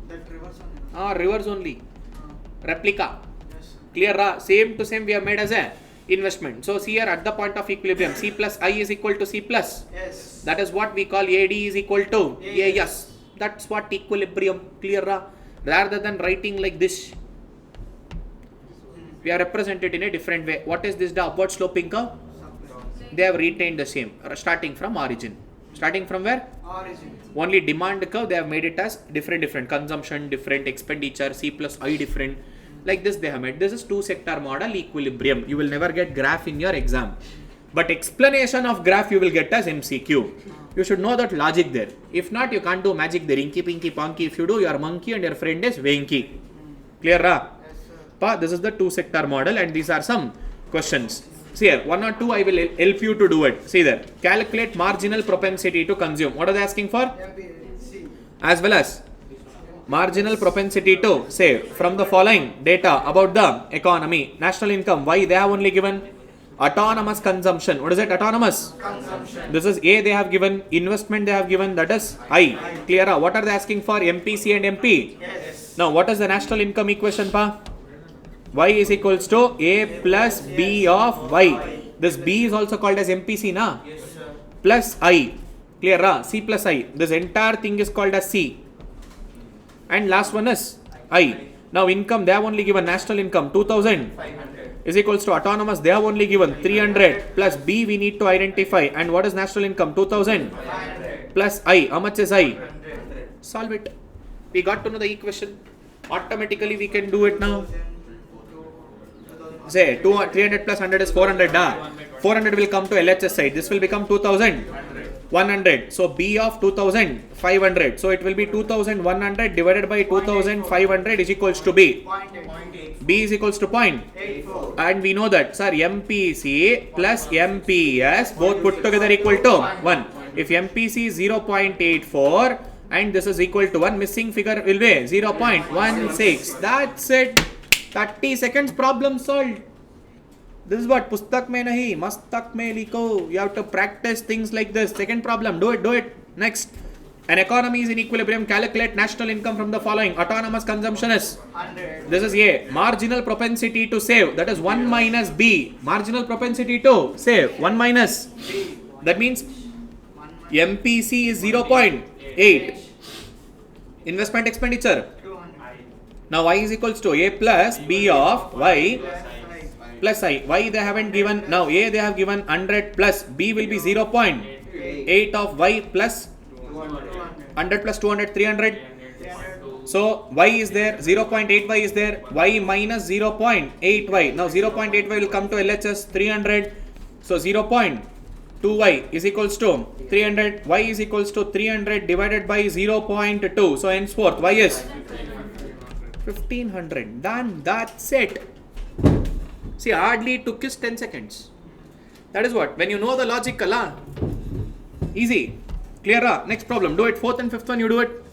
That reverse only. Reverse only. Replica. Yes. Clear, ra? Same to same we have made as a investment. So see here at the point of equilibrium, C plus I is equal to C plus. Yes. That is what we call AD is equal to AS. That's what equilibrium. Clear, ra? Rather than writing like this, we are represented in a different way. What is this? The upward sloping curve? They have retained the same, starting from origin. Starting from where? Origin. Only demand curve, they have made it as different consumption, different expenditure, C plus I different. Like this they have made. This is two-sector model equilibrium. You will never get graph in your exam. But explanation of graph you will get as MCQ. You should know that logic there. If not, you can't do magic there. Inky, pinky, ponky. If you do, you are monkey and your friend is Venky. Clear, ra? Yes, sir. This is the two-sector model and these are some questions. See here, 1 or 2 I will help you to do it. See there. Calculate marginal propensity to consume. What are they asking for? MPC. As well as marginal propensity to save from the following data about the economy. National income. Why? They have only given autonomous consumption. What is it? Autonomous Consumption. This is A they have given. Investment they have given. That is I. Clear? What are they asking for? MPC and MP. Yes. Now what is the national income equation, pa? Y is equals to A plus B of Y. This B is also called as MPC, na? Yes, sir. Plus I. Clear, ra? C plus I. This entire thing is called as C. And last one is I. Now income, they have only given national income 2000 is equals to autonomous, they have only given 300 plus B we need to identify. And what is national income? 2000 plus I. How much is I? Solve it. We got to know the equation. Automatically we can do it now. Say 300 plus 100 is 400. 400 will come to LHS side. This will become 2100. So B of 2500. So it will be 2100 divided by 2500 is equals to B. 0.8. B is equals to 0.84. And we know that, sir, MPC plus MPS both put together equal to 1. If MPC is 0.84 and this is equal to 1, missing figure will be 0.16. That's it. 30 seconds problem solved. This is what pustak mein nahi, mastak mein likho. You have to practice things like this. Second problem, do it. Next, an economy is in equilibrium. Calculate national income from the following. Autonomous consumption is 100. this is A. Marginal propensity to save, that is 1 minus B. Marginal propensity to save 1 minus. That means MPC is 0.8. Investment expenditure. 200. Now Y is equals to A plus B of Y plus I. Y they haven't given. Now A they have given 100 plus B will be 0.8 of Y plus 100 plus 200 300. So Y is there, 0.8 Y is there, Y minus 0.8 Y. Now 0.8 Y will come to LHS 300. So 0.2 Y is equals to 300. Y is equals to 300 divided by 0.2. So henceforth Y is 1500. Done. That's it. See, hardly took us 10 seconds. That is what. When you know the logic, easy. Clear? Next problem. Do it. Fourth and fifth one, you do it.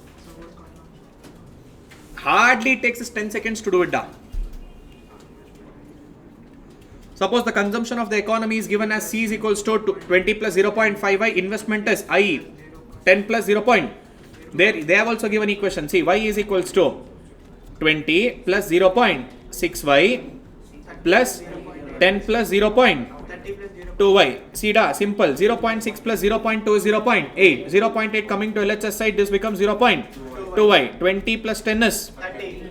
Hardly takes us 10 seconds to do it. Suppose the consumption of the economy is given as C is equals to 20 plus 0.5Y. Investment is I. 10 plus 0. They have also given equation. See, Y is equals to 20 plus 0.6Y plus 10 plus 0.2Y. See da, simple. 0.6 plus 0.2 is 0.8. 0.8 coming to LHS side, this becomes 0.2Y. 20 plus 10 is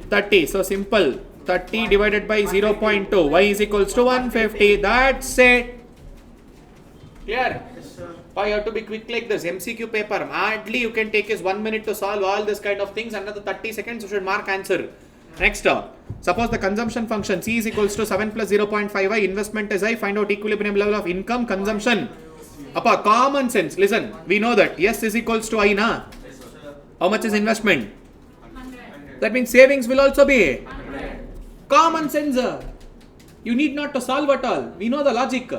30. So simple. 30 divided by 0.2. Y is equals to 150. That's it. Clear? Yes, sir. Or you have to be quick like this. MCQ paper, hardly you can take is 1 minute to solve all this kind of things. Another 30 seconds you should mark answer. Next, suppose the consumption function C is equals to 7 plus 0.5i, investment is I, find out equilibrium level of income, consumption. Appa, common sense, listen, we know that S is equals to I, na? How much is investment? 100. That means savings will also be 100. common sense. You need not to solve at all. We know the logic.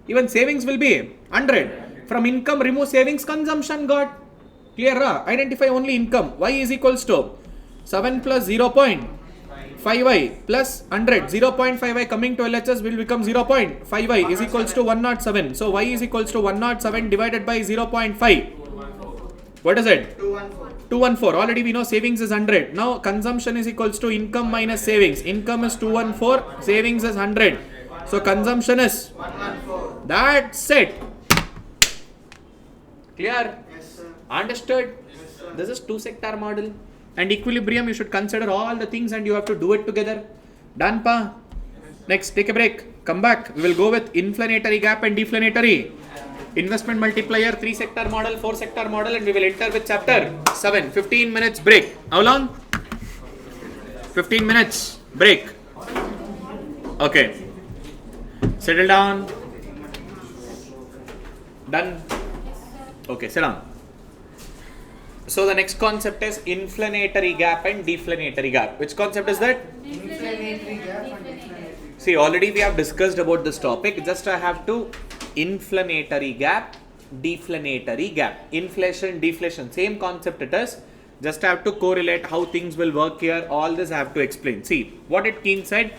Even savings will be 100. From income, remove savings, consumption got. Clear? Identify only income. Y is equals to 7 plus 0.5y plus 100. 0.5y coming to LHS will become 0.5y is equals to 107. So y is equals to 107 divided by 0.5. What is it? 214. 214. Already we know savings is 100. Now consumption is equals to income minus savings. Income is 214. Savings is 100. So consumption is 114. that's it. Clear? Yes, sir. Understood? Yes, sir. This is two sector model. And equilibrium, you should consider all the things and you have to do it together. Done, pa? Next, take a break. Come back. We will go with inflationary gap and deflationary. Investment multiplier, 3 sector model, 4 sector model, and we will enter with chapter 7. 15 minutes break. How long? 15 minutes break. Okay. Settle down. Done. Okay, sit down. So the next concept is inflationary gap and deflationary gap. Which concept is that? Inflationary gap and deflationary. See, already we have discussed about this topic. Just I have to inflationary gap, deflationary gap. Inflation, deflation, same concept it is. Just have to correlate how things will work here. All this I have to explain. See, what it Keynes said.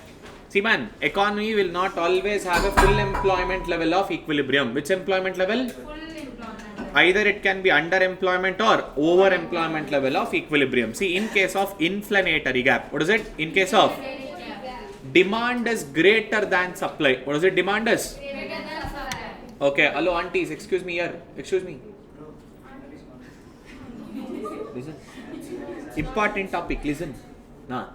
See man, economy will not always have a full employment level of equilibrium. Which employment level? Full employment. Either it can be underemployment or overemployment level of equilibrium. See, in case of inflationary gap, what is it? In case of demand is greater than supply. What is it? Demand is? Greater than supply. Okay, hello aunties, excuse me here. Excuse me. Listen. Important topic, listen. Nah.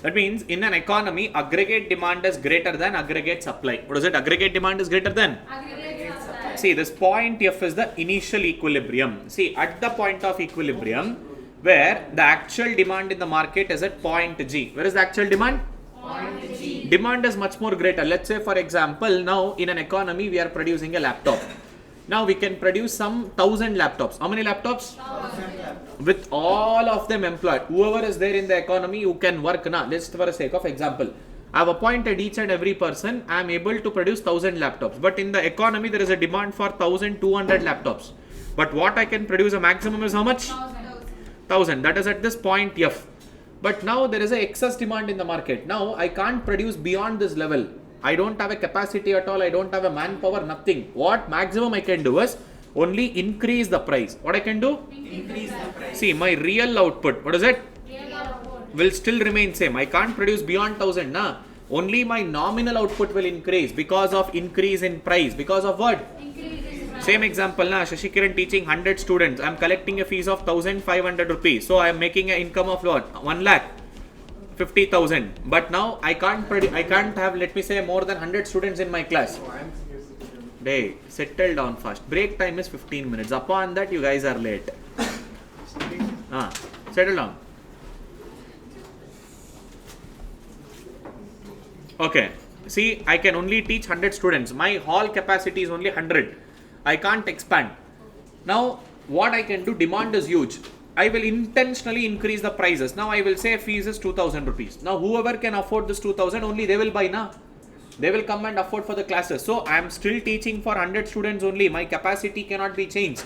That means in an economy, aggregate demand is greater than aggregate supply. What is it? Aggregate demand is greater than? Aggregate supply. See, this point F is the initial equilibrium. See, at the point of equilibrium, where the actual demand in the market is at point G. Where is the actual demand? Point G. Demand is much more greater. Let's say, for example, now in an economy, we are producing a laptop. Now we can produce some 1,000 laptops. How many laptops? 1,000 laptops. With all of them employed. Whoever is there in the economy who can work now. Just for the sake of example. I have appointed each and every person. I am able to produce 1,000 laptops. But in the economy, there is a demand for 1,200 laptops. But what I can produce a maximum is how much? 1,000. That is at this point F. But now there is a excess demand in the market. Now I can't produce beyond this level. I don't have a capacity at all. I don't have a manpower, nothing. What maximum I can do is only increase the price. What I can do? Increase the price. See, my real output, what is it? Real output. Will still remain same. I can't produce beyond 1,000, na? Only my nominal output will increase because of increase in price. Because of what? Increase in price. Same example, na? Shashikiran teaching 100 students. I am collecting a fees of 1,500 rupees. So I am making an income of what? 1,50,000. But now I can't have, let me say, more than 100 students in my class. Hey, settle down fast. Break time is 15 minutes. Upon that, you guys are late. Settle down. Okay. See, I can only teach 100 students. My hall capacity is only 100. I can't expand. Now, what I can do, demand is huge. I will intentionally increase the prices. Now, I will say fees is 2,000 rupees. Now, whoever can afford this 2,000, only they will buy now. They will come and afford for the classes. So, I am still teaching for 100 students only. My capacity cannot be changed.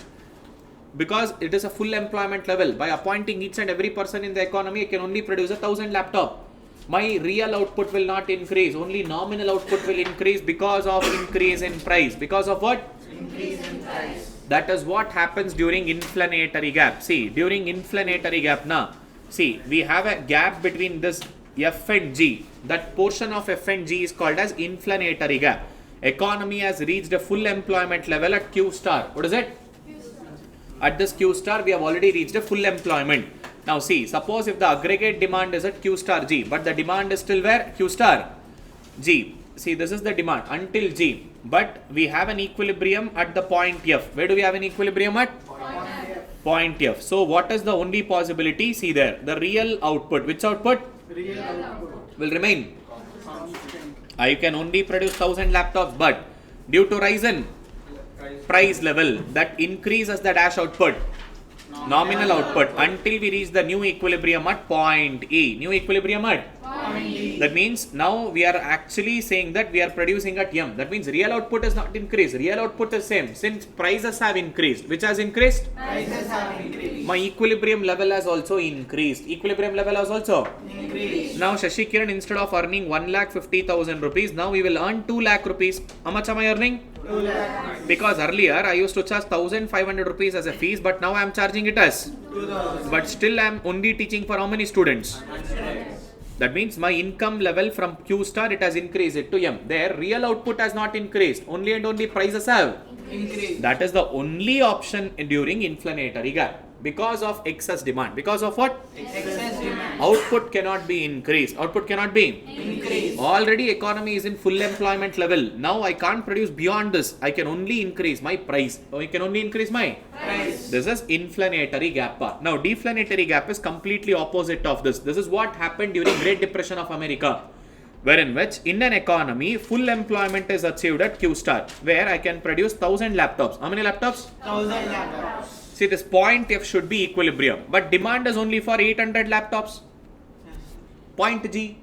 Because it is a full employment level. By appointing each and every person in the economy, I can only produce 1,000 laptops. My real output will not increase. Only nominal output will increase because of increase in price. Because of what? Increase in price. That is what happens during inflationary gap. See, during inflationary gap, see, we have a gap between this F and G. That portion of F and G is called as inflationary gap. Economy has reached a full employment level at Q star. What is it? At this Q star, we have already reached a full employment. Now see, suppose if the aggregate demand is at Q star G, but the demand is still where? Q star G. see this is the demand until G, but we have an equilibrium at the point F. Where do we have an equilibrium at? Point F. So what is the only possibility? See there, the real output. Which output? Real output. Will remain. I can only produce 1000 laptops, but due to rise in price level, that increases the dash output, nominal output, until we reach the new equilibrium at point E. New equilibrium at? That means now we are actually saying that we are producing at M. That means real output is not increased. Real output is same. Since prices have increased. Which has increased? Prices have increased. My equilibrium level has also increased. Equilibrium level has also Increased. Now Shashikiran, instead of earning 1,50,000 rupees, now we will earn 2 lakh rupees. How much am I earning? 2 lakh. Because earlier I used to charge 1,500 rupees as a fees, but now I am charging it as 2,000. but still I am only teaching for how many students? That means my income level from Q star, it has increased it to M. Their real output has not increased. Only and only prices have Increased. That is the only option during inflationary gap. Because of excess demand. Because of what? Excess demand. Output cannot be increased. Output cannot be Increased. Already economy is in full employment level. Now I can't produce beyond this. I can only increase my price. I can only increase my Price. This is inflationary gap part. Now deflationary gap is completely opposite of this. This is what happened during Great Depression of America, wherein which in an economy full employment is achieved at Q star, where I can produce 1000 laptops. How many laptops? 1,000 laptops. See, this point F should be equilibrium, but demand is only for 800 laptops. Point G,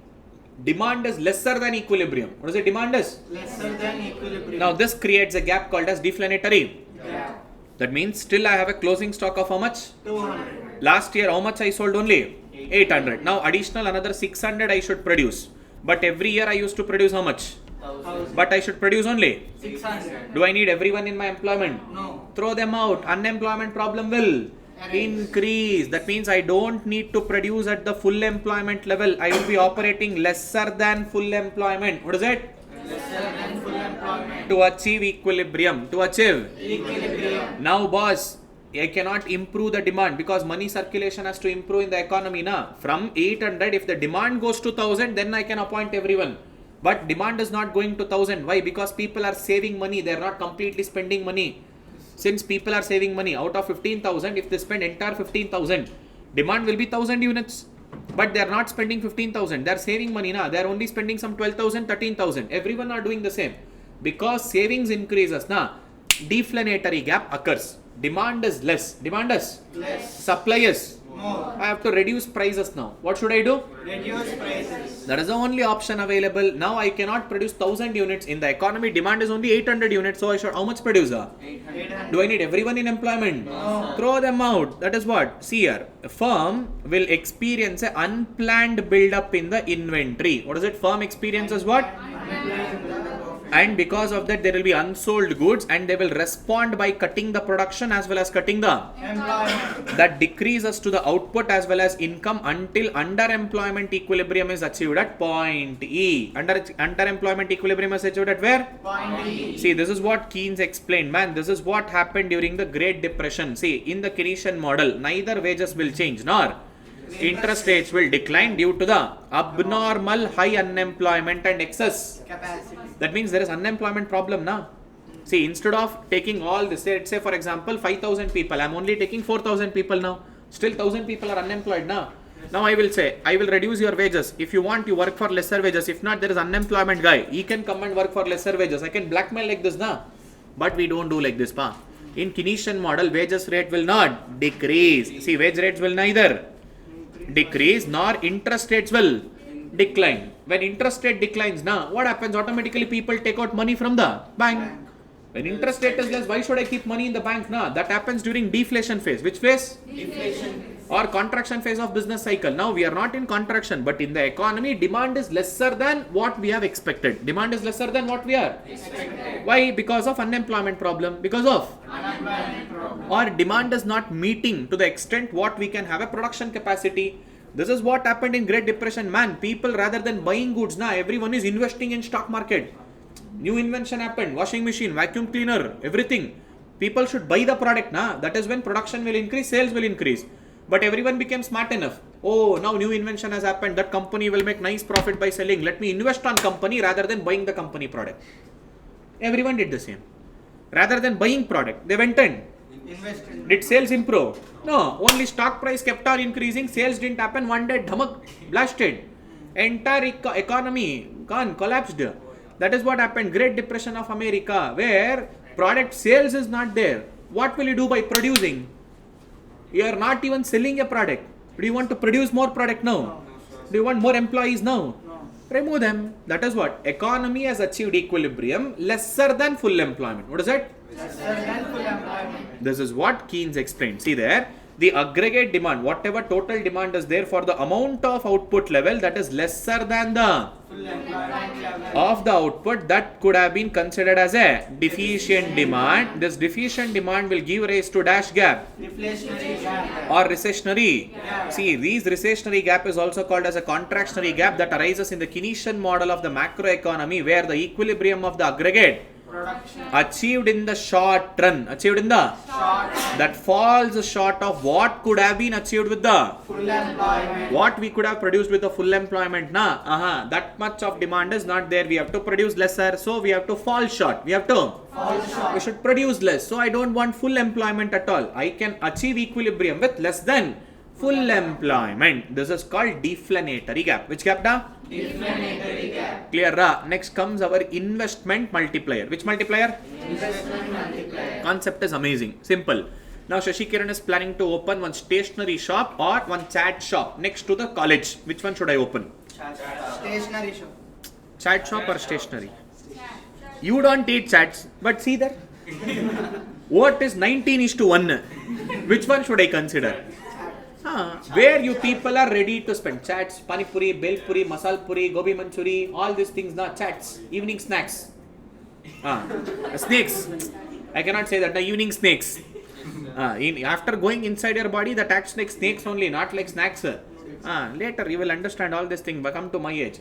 demand is lesser than equilibrium. What is it? Demand is Lesser than equilibrium. now this creates a gap called as deflationary. Yeah. That means still I have a closing stock of how much? 200. Last year how much I sold? Only 800. Now additional another 600 I should produce. But every year I used to produce how much? 1,000. But I should produce only. 600. Do I need everyone in my employment? No. Throw them out. Unemployment problem will increase. That means I don't need to produce at the full employment level. I will be operating lesser than full employment. What is it? Lesser than full employment. To achieve equilibrium. To achieve. Equilibrium. Now boss, I cannot improve the demand because money circulation has to improve in the economy na. From 800, if the demand goes to 1000, then I can appoint everyone. But demand is not going to 1000. Why? Because people are saving money. They are not completely spending money. Since people are saving money, out of 15,000, if they spend entire 15,000, demand will be 1000 units. But they are not spending 15,000. They are saving money na. They are only spending some 12,000, 13,000. Everyone are doing the same. Because savings increases na, deflationary gap occurs. Demand is less. Demand is Less. supply is More. I have to reduce prices now. What should I do? Reduce prices. That is the only option available. Now I cannot produce 1000 units. In the economy, demand is only 800 units. So I should how much produce? 800. Do I need everyone in employment? No. Throw them out. That is what? See here. A firm will experience an unplanned build-up in the inventory. What is it? Firm experiences what? And because of that, there will be unsold goods and they will respond by cutting the production as well as cutting the Employment. that decreases to the output as well as income until underemployment equilibrium is achieved at point E. Underemployment equilibrium is achieved at where? Point E. See, this is what Keynes explained, man. This is what happened during the Great Depression. See, in the Keynesian model, neither wages will change nor interest rates will decline due to the abnormal high unemployment and excess. Capacity. That means there is unemployment problem now. See, instead of taking all this, say for example 5,000 people, I am only taking 4,000 people now. Still 1,000 people are unemployed now. Now I will say, I will reduce your wages. If you want, you work for lesser wages. If not, there is unemployment guy. He can come and work for lesser wages. I can blackmail like this now. But we don't do like this, pa. In Keynesian model, wages rate will not decrease. See, wage rates will neither decrease nor interest rates will decline. When interest rate declines, now what happens? Automatically people take out money from the bank. When interest rate is less, why should I keep money in the bank now? That happens during deflation phase. Which phase? Deflation. Or contraction phase of business cycle. Now we are not in contraction, but in the economy, demand is lesser than what we have expected. Demand is lesser than what we are expected. Why? Because of unemployment problem. Because of Unemployment problem. or demand is not meeting to the extent what we can have a production capacity. This is what happened in Great Depression, man. People rather than buying goods now, everyone is investing in stock market. New invention happened, washing machine, vacuum cleaner, everything. People should buy the product now. That is when production will increase, sales will increase. But everyone became smart enough. Oh, now new invention has happened. That company will make nice profit by selling. Let me invest on company rather than buying the company product. Everyone did the same. Rather than buying product, they went in. Invested. Did sales improve? No. Only stock price kept on increasing. Sales didn't happen. One day, dhamak, blasted. Entire economy gone, collapsed. That is what happened. Great Depression of America, where product sales is not there. What will you do by producing? You are not even selling a product. Do you want to produce more product now? Do you want more employees now? No. Remove them. That is what? Economy has achieved equilibrium lesser than full employment. What is it? Lesser than full employment. This is what Keynes explained. See there, the aggregate demand, whatever total demand is there for the amount of output level that is lesser than the Full employment level. of the output, that could have been considered as a deficient demand. This deficient demand will give rise to dash gap Deflationary gap. or recessionary. See, these recessionary gap is also called as a contractionary gap that arises in the Keynesian model of the macroeconomy, where the equilibrium of the aggregate Production. achieved in the short run, that falls short of what could have been achieved with the Full employment. what we could have produced with the full employment. That much of demand is not there. We have to produce lesser, so we have to fall short. We should produce less. So I don't want full employment at all. I can achieve equilibrium with less than full employment. This is called deflationary gap. Which gap da? Deflationary gap. Clear ra? Next comes our investment multiplier. Which multiplier? Investment multiplier. Concept is amazing. Simple. Now Shashikiran is planning to open one stationery shop or one chat shop next to the college. Which one should I open? Stationary shop. Chat shop or stationery? You don't eat chats, but see there. What is 19:1? Which one should I consider? Where you people are ready to spend. Chats, pani puri, bel puri, masal puri, gobi manchuri, all these things, chats, evening snacks. Snakes. I cannot say that. Evening snakes. After going inside your body, that acts like snakes only, not like snacks. Later you will understand all this thing. Come to my age.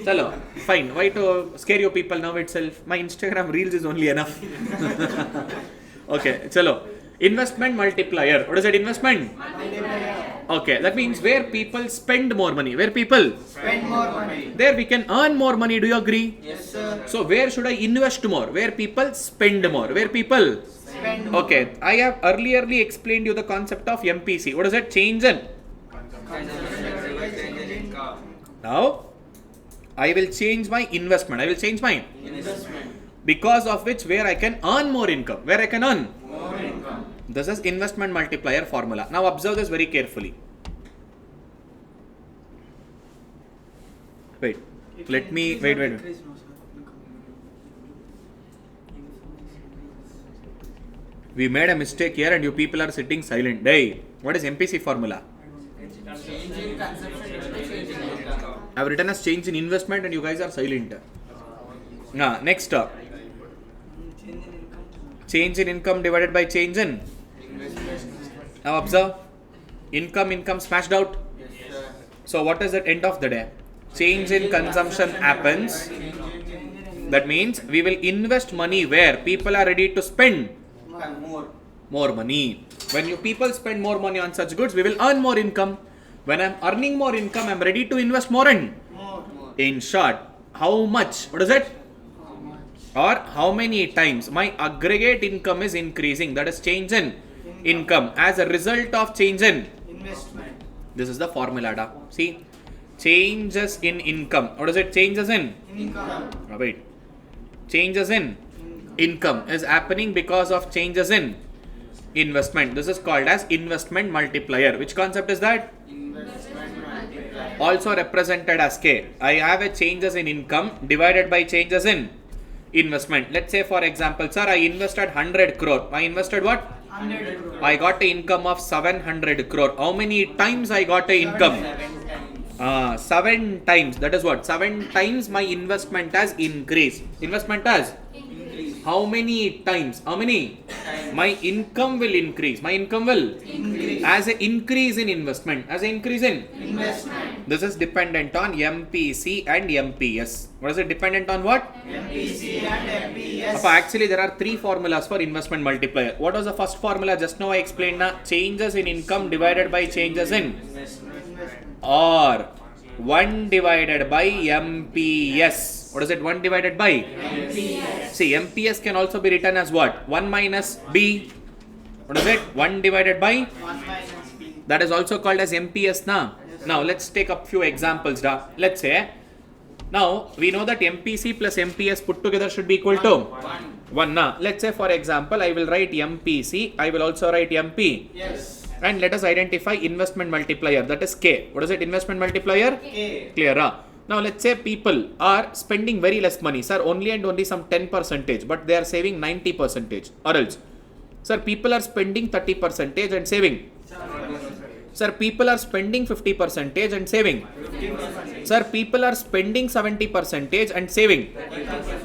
Chalo, fine. Why to scare you people now itself? My Instagram reels is only enough. Okay, chalo. Investment multiplier. What is that? Investment? Okay, that means where people spend more money. Where people Spend more money. there we can earn more money. Do you agree? Yes, sir. So where should I invest more? Where people spend more. Where people Spend. Okay, I have earlierly explained you the concept of MPC. What is that? Change in. Now I will change my investment. I will change my Investment. because of which where I can earn more income. Where I can earn. More income. This is investment multiplier formula. Now observe this very carefully. Wait. Let me wait. We made a mistake here and you people are sitting silent. Hey, what is MPC formula? I have written as change in investment and you guys are silent. Next. Change in income divided by change in. Now observe. Income smashed out. So what is at end of the day? Change in consumption happens. That means we will invest money where people are ready to spend more money. When you people spend more money on such goods, we will earn more income. When I'm earning more income, I'm ready to invest more in. In short, how much? What is it? Or how many times my aggregate income is increasing. That is change in income as a result of change in Investment. This is the formula. See, changes in income. What is it? Changes in. Income. Wait. Changes in income is happening because of changes in investment. This is called as investment multiplier. Which concept is that? Investment multiplier. Also represented as K. I have a changes in income divided by changes in investment. Let's say for example, sir, I invested 100 crore. I invested what? 100 crore. I got an income of 700 crore. How many times I got an income? 7 times. That is what? 7 times my investment has increased. Investment has? How many times? How many? My income will increase. My income will? Increase. As an increase in investment. As an increase in? Investment. This is dependent on MPC and MPS. What is it dependent on what? MPC and MPS. Actually, there are 3 formulas for investment multiplier. What was the first formula? Just now I explained. Changes in income divided by changes in or 1 divided by MPS. What is it? 1 divided by? MPS. See, MPS can also be written as what? 1 minus B. What is it? 1 divided by? 1 minus B. That is also called as MPS now. Now let's take a few examples. Let's say, now we know that MPC plus MPS put together should be equal to 1 now. Let's say for example, I will write MPC, I will also write MP. Yes. And let us identify investment multiplier, that is K. What is it? Investment multiplier? K. Clear. Now let's say people are spending very less money, sir, only and only some 10%, but they are saving 90%. Or else, sir, people are spending 30% and saving. Sir, people are spending 50% and saving. Sir, people are spending 70% and saving.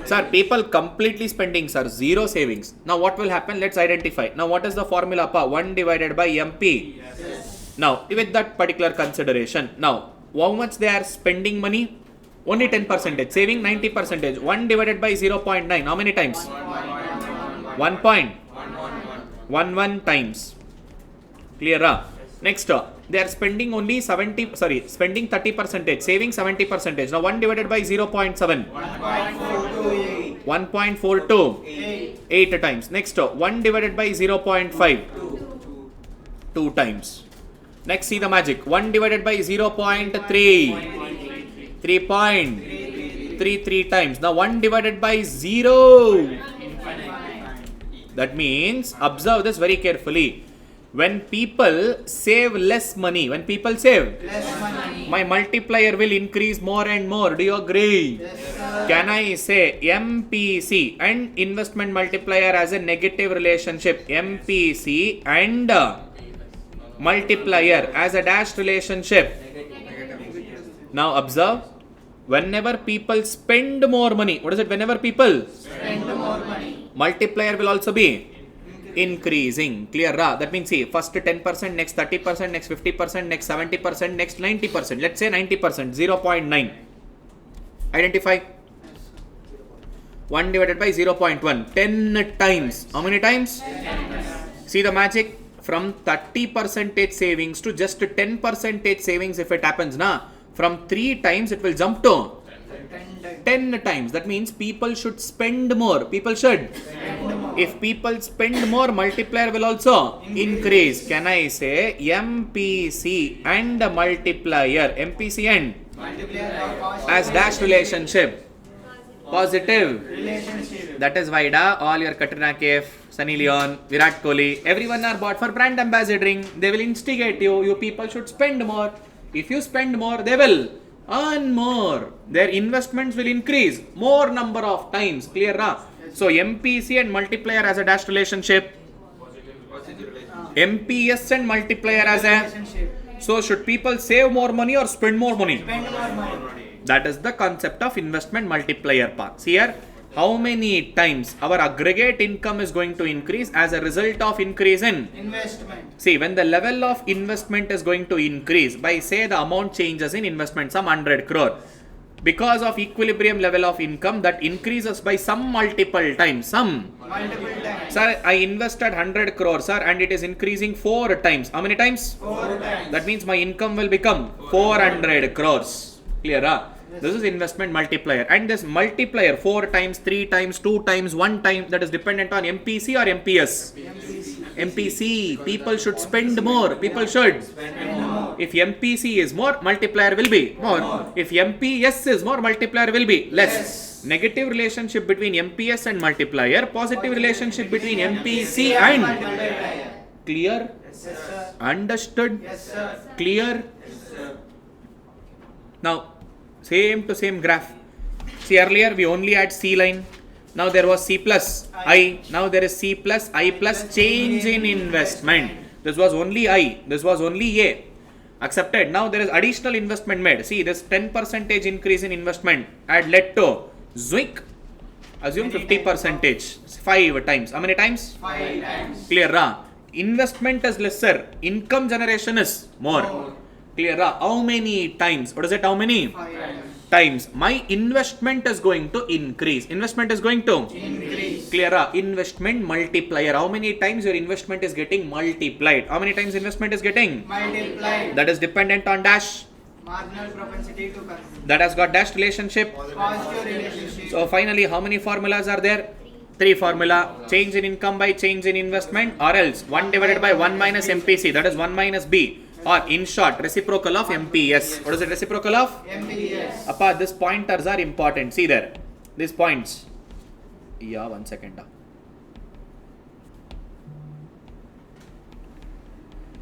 Sir, people completely spending, sir, zero savings. Now what will happen? Let's identify. Now what is the formula? 1 divided by MP. Yes. Now with that particular consideration, now how much they are spending money? Only 10%. Saving 90%. 1 divided by 0.9. How many times? 1.11 times. Clear? Next, they are spending only spending 30%, saving 70%. Now 1 divided by 0.7. 1.42. 8 times. Next, 1 divided by 0.5. 2 times. Next, see the magic. 1 divided by 0.3. 3.33 times. Now 1 divided by 0. That means, observe this very carefully. When people save less money, Less money. my multiplier will increase more and more. Do you agree? Yes, sir. Can I say MPC and investment multiplier as a negative relationship? MPC and multiplier as a dashed relationship. Now observe, whenever people spend more money, what is it? Whenever people Spend more money. multiplier will also be increasing. Clear? That means, see, first 10%, next 30%, next 50%, next 70%, next 90%. Let's say 90%, 0.9. Identify. 1 divided by 0.1. 10 times. How many times? 10 times. See the magic? From 30% savings to just 10% savings, if it happens, from 3 times it will jump to 10 times. That means people should spend more. People should. If people spend more, multiplier will also increase. Can I say MPC and multiplier? MPC and as dash relationship. Positive. Relationship. That is why all your Katrina Kaif, Sunny Leon, Virat Kohli, everyone are bought for brand ambassadoring. They will instigate you. You people should spend more. If you spend more, they will earn more. Their investments will increase more number of times. Clear? So MPC and multiplier as a dash relationship. MPS and multiplier as a. Relationship. So should people save more money or spend more money? Spend more money. That is the concept of investment multiplier part. See here, how many times our aggregate income is going to increase as a result of increase in Investment. See, when the level of investment is going to increase by, say, the amount changes in investment, some 100 crore. Because of equilibrium level of income, that increases by some multiple times. Multiple times. Sir, I invested 100 crore, sir, and it is increasing 4 times. How many times? 4 times. That means my income will become 400 crores. Clear? This is investment multiplier. And this multiplier 4 times, 3 times, 2 times, 1 time, that is dependent on MPC or MPS? MPC. People should spend more. People should. If MPC is more, multiplier will be more. If MPS is more, multiplier will be less. Negative relationship between MPS and multiplier. Positive relationship between MPC and. Clear? Yes, sir. Understood? Yes, sir. Clear? Now, same to same graph. See, earlier we only had C line. Now there was C plus I. Now there is C plus I plus change in investment. This was only I. This was only A. Accepted. Now there is additional investment made. See, this 10% increase in investment had led to Zwick. Assume 50%. 5 times. How many times? 5 times. Clear? Investment is lesser. Income generation is more. Clear? How many times? What is it? How many? 5 times. My investment is going to increase. Investment is going to increase. Clear? Investment multiplier. How many times your investment is getting multiplied? How many times investment is getting? Multiplied. That is dependent on dash. Marginal propensity to consume. That has got dash relationship. Positive relationship. So finally, how many formulas are there? 3 formula. Change in income by change in investment, or else 1 divided by 1 minus MPC, that is 1 minus B, or in short, reciprocal of MPS. What is it, reciprocal of? MPS. Appa, these pointers are important. See there, these points. Yeah, 1 second.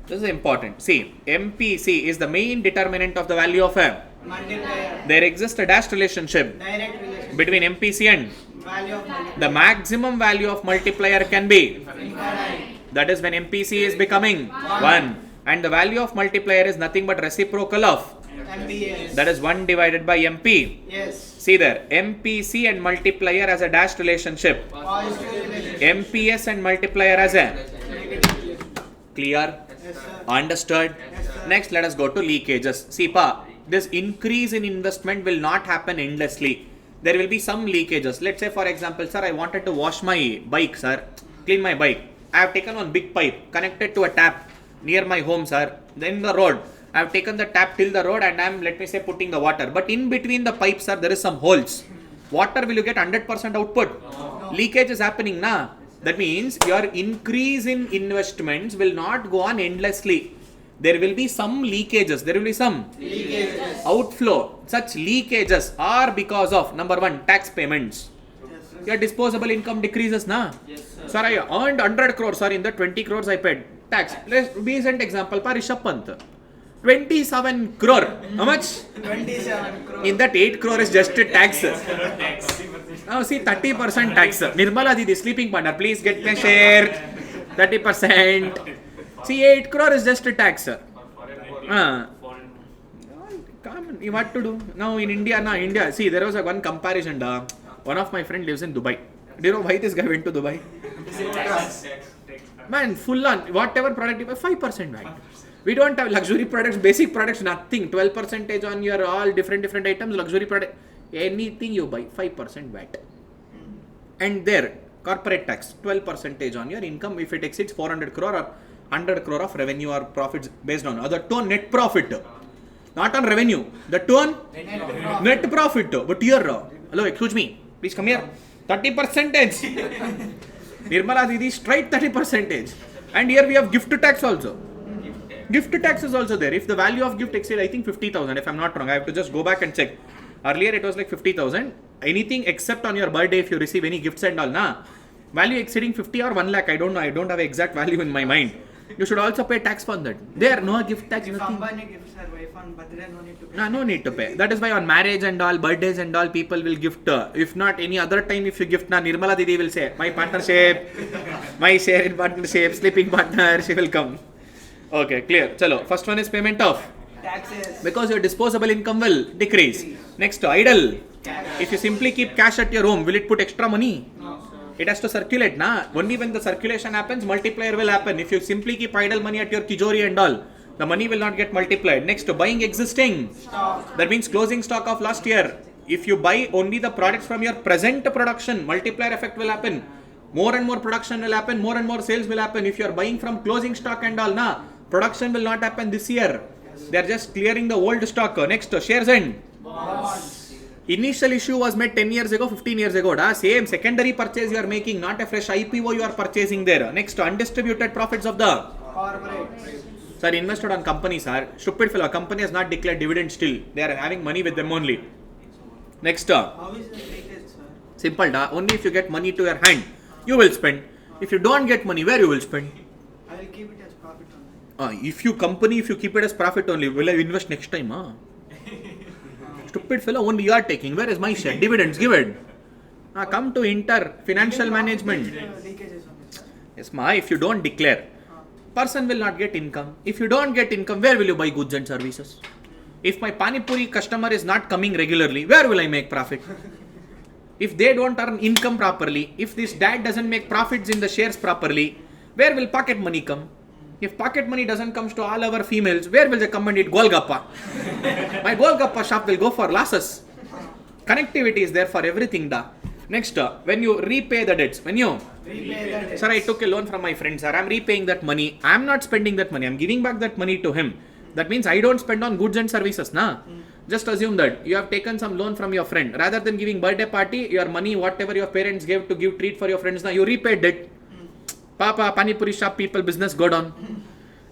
This is important. See, MPC is the main determinant of the value of a. Multiplier. There exists a dash relationship Direct relationship. between MPC and Value of multiplier. the maximum value of multiplier can be. Infinite. That is when MPC is becoming 1. And the value of multiplier is nothing but reciprocal of. MPS. That is 1 divided by MP. Yes. See there, MPC and multiplier as a dash relationship. Positive relationship. MPS and multiplier as a. Negative. Clear? Yes, sir. Understood? Yes, sir. Next, let us go to leakages. See, this increase in investment will not happen endlessly. There will be some leakages. Let's say, for example, sir, I wanted to wash my bike, sir. Clean my bike. I have taken one big pipe connected to a tap near my home, sir. Then the road. I have taken the tap till the road and I am, let me say, putting the water. But in between the pipes, sir, there is some holes. Water, will you get 100% output? No. Leakage is happening, na? That means your increase in investments will not go on endlessly. There will be some leakages. There will be some Leakages. outflow. Such leakages are because of, number 1, tax payments. Yes, sir. Your disposable income decreases, na? Yes, sir. Sir, I earned 100 crores, sir. In the 20 crores I paid tax. Let's recent example, Rishabh Pant. 27 crore. How much? 27 crore. In that 8 crore is just tax. Now see 30% tax. Nirmala Didi, sleeping partner, please get a share. 30%. See 8 crore is just a tax. Come, what to do? Now in India, see there was one comparison. One of my friend lives in Dubai. Do you know why this guy went to Dubai? Man, full on, whatever product you buy, 5% VAT. We don't have luxury products, basic products, nothing. 12% on your all different items, luxury product. Anything you buy, 5% VAT. And there, corporate tax, 12% on your income if it exceeds 400 crore or 100 crore of revenue or profits based on other tone net profit. Not on revenue. The tone net profit. But here, hello, excuse me, please come here. 30%. Nirmala Didi, straight 30%. And here we have gift tax also. Gift tax is also there. If the value of gift exceeds, I think 50,000, if I'm not wrong, I have to just go back and check. Earlier it was like 50,000. Anything except on your birthday, if you receive any gifts and all, na, value exceeding 50 or 1 lakh, I don't know. I don't have exact value in my mind. You should also pay tax for that. There, no gift tax, If nothing. Ambani gives her wife on birthday, no need to pay. No need to pay. That is why on marriage and all, birthdays and all, people will gift. If not any other time, if you gift, Nirmala Didi will say, my partnership, my share in partnership, sleeping partner, she will come. Okay, clear. Chalo, first one is payment of. Taxes. Because your disposable income will decrease. Next, idle. Cash. If you simply keep cash at your home, will it put extra money? No, sir. It has to circulate, na? Only when the circulation happens, multiplier will happen. If you simply keep idle money at your kijori and all, the money will not get multiplied. Next, buying existing. Stock. That means closing stock of last year. If you buy only the products from your present production, multiplier effect will happen. More and more production will happen, more and more sales will happen. If you are buying from closing stock and all, na, production will not happen this year. They are just clearing the old stock. Next, shares and Bonds. initial issue was made 10 years ago, 15 years ago. Same secondary purchase you are making, not a fresh IPO you are purchasing there. Next, undistributed profits of the Corporate. sir invested on companies. Stupid fellow, company has not declared dividend still. They are having money with them only. Next, How is the leakage, sir? simple. Only if you get money to your hand, you will spend. If you don't get money, where you will spend? I will keep it as profit only. If you keep it as profit only, will I invest next time? Stupid fellow, only you are taking. Where is my share? Dividends given. Come to financial management. Leakages only, sir. Yes, if you don't declare, person will not get income. If you don't get income, where will you buy goods and services? If my Pani Puri customer is not coming regularly, where will I make profit? If they don't earn income properly, if this dad doesn't make profits in the shares properly, where will pocket money come? If pocket money doesn't come to all our females, where will they come and eat Golgappa? My Golgappa shop will go for losses. Connectivity is there for everything. Next, when you repay the debts, Repay the sir, I took a loan from my friend, sir. I'm repaying that money. I'm not spending that money. I'm giving back that money to him. That means I don't spend on goods and services, na? Just assume that you have taken some loan from your friend. Rather than giving birthday party, your money, whatever your parents gave to give treat for your friends, now you repaid it. Papa, Pani Puri shop people, business go down.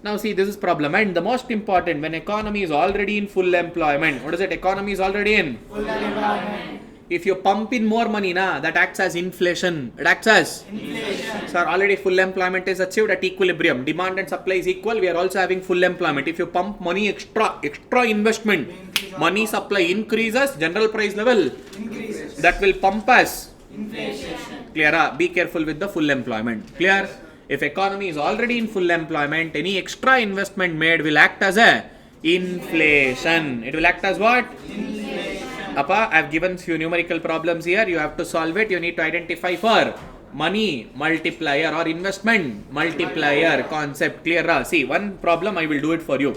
Now see, this is problem. And the most important, when economy is already in full employment, what is it? Economy is already in Full employment. If you pump in more money, that acts as inflation. It acts as Inflation. Sir, already full employment is achieved at equilibrium. Demand and supply is equal. We are also having full employment. If you pump money extra investment, money supply increases, general price level Increases. that will pump us. Inflation. Clear? Be careful with the full employment. Clear? If economy is already in full employment, any extra investment made will act as a inflation. It will act as what? Appa, I have given few numerical problems here. You have to solve it. You need to identify for money multiplier or investment multiplier concept. Clear? See, one problem I will do it for you.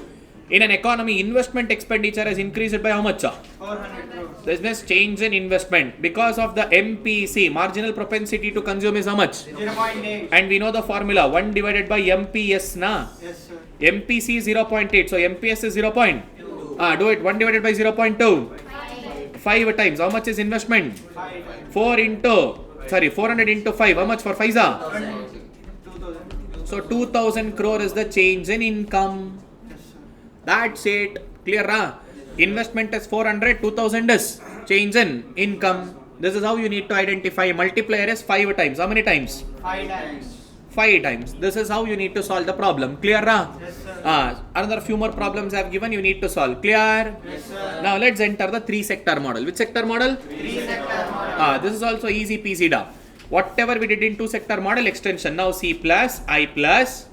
In an economy, investment expenditure has increased by how much? 400 crores. Business change in investment. Because of the MPC, marginal propensity to consume is how much? 0.8. And we know the formula 1 divided by MPS, na? Yes, sir. MPC is 0.8. So MPS is 0. Do it. 1 divided by 0.2. 5 times. How much is investment? 5. 400 into 5. How much for Faiza? 2000. So 2000 crore is the change in income. Yes, sir. That's it. Clear? Investment is 400, 2000 is change in income. This is how you need to identify. Multiplier is 5 times. How many times? 5 times. 5 times. This is how you need to solve the problem. Clear? Yes, sir. Another few more problems I have given you need to solve. Clear? Yes, sir. Now let's enter the 3 sector model. Which sector model? 3 sector model. This is also easy peasy da. Whatever we did in 2 sector model extension. Now C plus, I plus.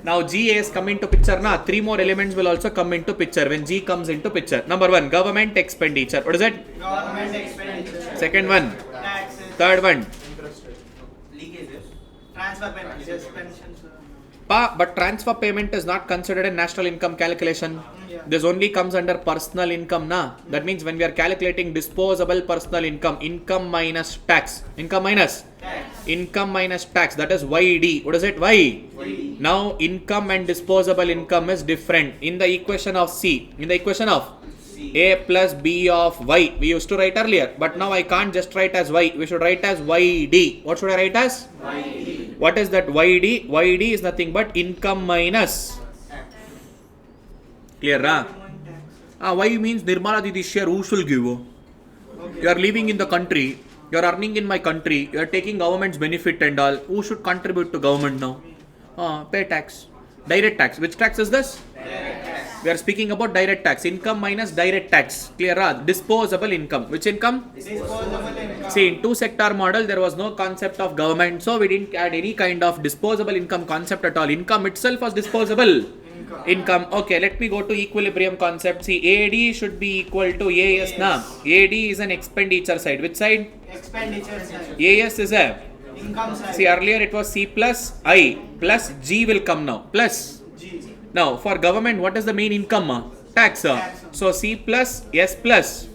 Now G is come into picture na. 3 more elements will also come into picture when G comes into picture. Number 1, government expenditure. What is it? Government expenditure. Second one. Taxes. Third one. Leakages. Transfer payments. Yes, pensions. But transfer payment is not considered in national income calculation. Yeah. This only comes under personal income, na. That means when we are calculating disposable personal income, income minus tax. Income minus? Tax. Income minus tax. That is YD. What is it? Y. Y. Now income and disposable income is different. In the equation of C. In the equation of A plus B of Y. We used to write earlier. But now I can't just write as Y. We should write as YD. What should I write as? YD. What is that YD? YD is nothing but income minus. Clear, Y means Nirmala Didi share who should give? You are living in the country. You are earning in my country. You are taking government's benefit and all. Who should contribute to government now? Pay tax. Direct tax. Which tax is this? Direct tax. We are speaking about direct tax. Income minus direct tax. Clear? Disposable income. Which income? Disposable income. See, in 2 sector model, there was no concept of government. So, we didn't add any kind of disposable income concept at all. Income itself was disposable income. Okay, let me go to equilibrium concept. See, AD should be equal to AS. Na. AD is an expenditure side. Which side? Expenditure side. AS is a. Income side. See, earlier it was C plus I plus G will come now. Plus. G. Now, for government, what is the main income? Tax. Tax. So, C plus S plus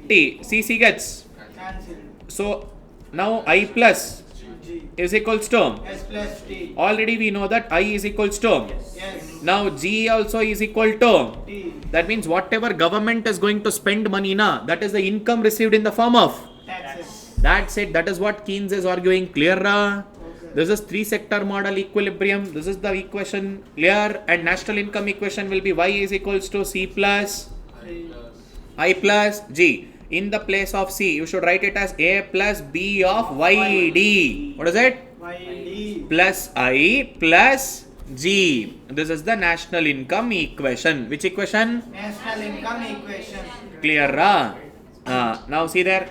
T. CC gets. Cancel. So, now I plus G. is equals to. S plus T. Already we know that I is equals to. Yes. Now G also is equal to. T. That means whatever government is going to spend money na, that is the income received in the form of. Taxes. That's it. That is what Keynes is arguing. Clear? This is 3 sector model equilibrium. This is the equation. Clear? And national income equation will be Y is equals to C plus I plus G. In the place of C, you should write it as A plus B of YD. What is it? YD. Plus I plus G. This is the national income equation. Which equation? National income equation. Clear? Now see there.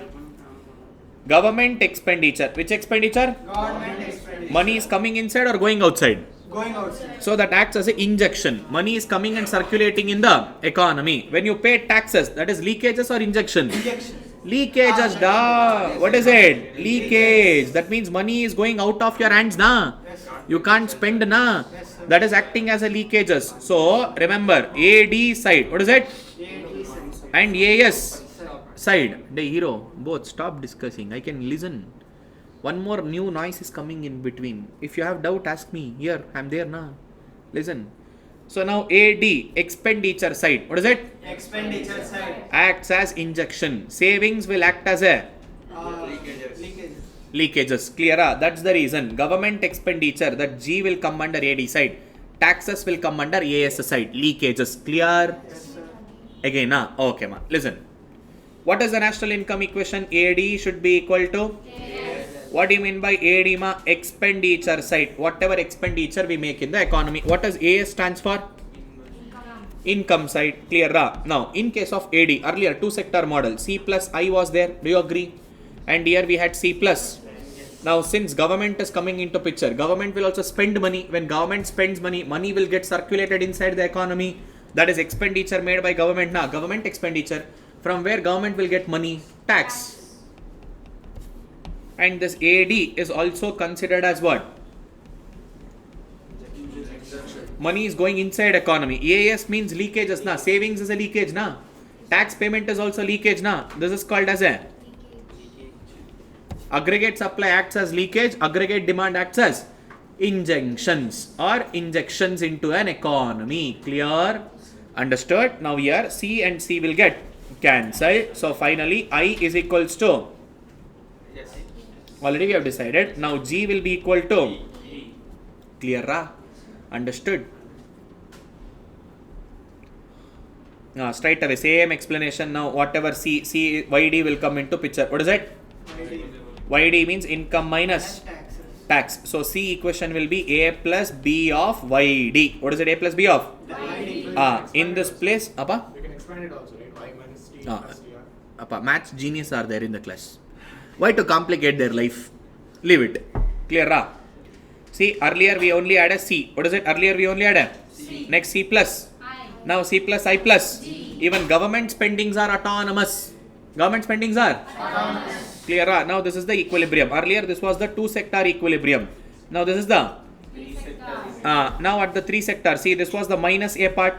Government expenditure. Which expenditure? Government expenditure. Money is coming inside or going outside? Going outside. So that acts as an injection. Money is coming and circulating in the economy. When you pay taxes, that is leakages or injection? Injection. Leakages, da. What is it? Leakage. That means money is going out of your hands, na. Yes, sir. You can't spend, na. Yes, sir. That is acting as a leakages. So remember, AD side. What is it? AD side. And AS side. The hero. Both stop discussing. I can listen. One more new noise is coming in between. If you have doubt, ask me. Here, I'm there, na. Listen. So now AD, expenditure side. What is it? Expenditure side. Acts as injection. Savings will act as a Leakages. leakages. Clear? That's the reason. Government expenditure, that G will come under AD side. Taxes will come under AS side. Leakages. Clear? Yes, sir. Again, okay, ma. Listen. What is the national income equation? AD should be equal to? What do you mean by AD, ma? Expenditure side. Whatever expenditure we make in the economy. What does AS stands for? Income side. Clear? Now, in case of AD, earlier two sector model, C plus I was there. Do you agree? And here we had C plus. Now, since government is coming into picture, government will also spend money. When government spends money, money will get circulated inside the economy. That is expenditure made by government. Now, government expenditure. From where government will get money? Tax. And this AD is also considered as what? Money is going inside economy. AS means leakages, na. Savings is a leakage, na. Tax payment is also leakage, na. This is called as a aggregate supply acts as leakage, aggregate demand acts as injunctions or injections into an economy. Clear? Understood? Now here C and C will get cancelled. So finally I is equals to, Yes. already we have decided. Now G will be equal to, clear? Understood? Straight away same explanation. Now whatever C YD will come into picture. What is it? YD means income minus Taxes. tax. So C equation will be A plus B of YD. What is it? A plus B of? In this place, Appa? You can expand it also, right? Y minus T Ah. plus TR. Appa, maths genius are there in the class. Why to complicate their life? Leave it. Clear? See, earlier we only had a C. What is it? Earlier we only had a C. Next C plus. Now C plus I plus. Even government spendings are autonomous. Government spendings are clear. Now this is the equilibrium. Earlier this was the two sector equilibrium. Now this is the now at the three sector. See, this was the minus A part.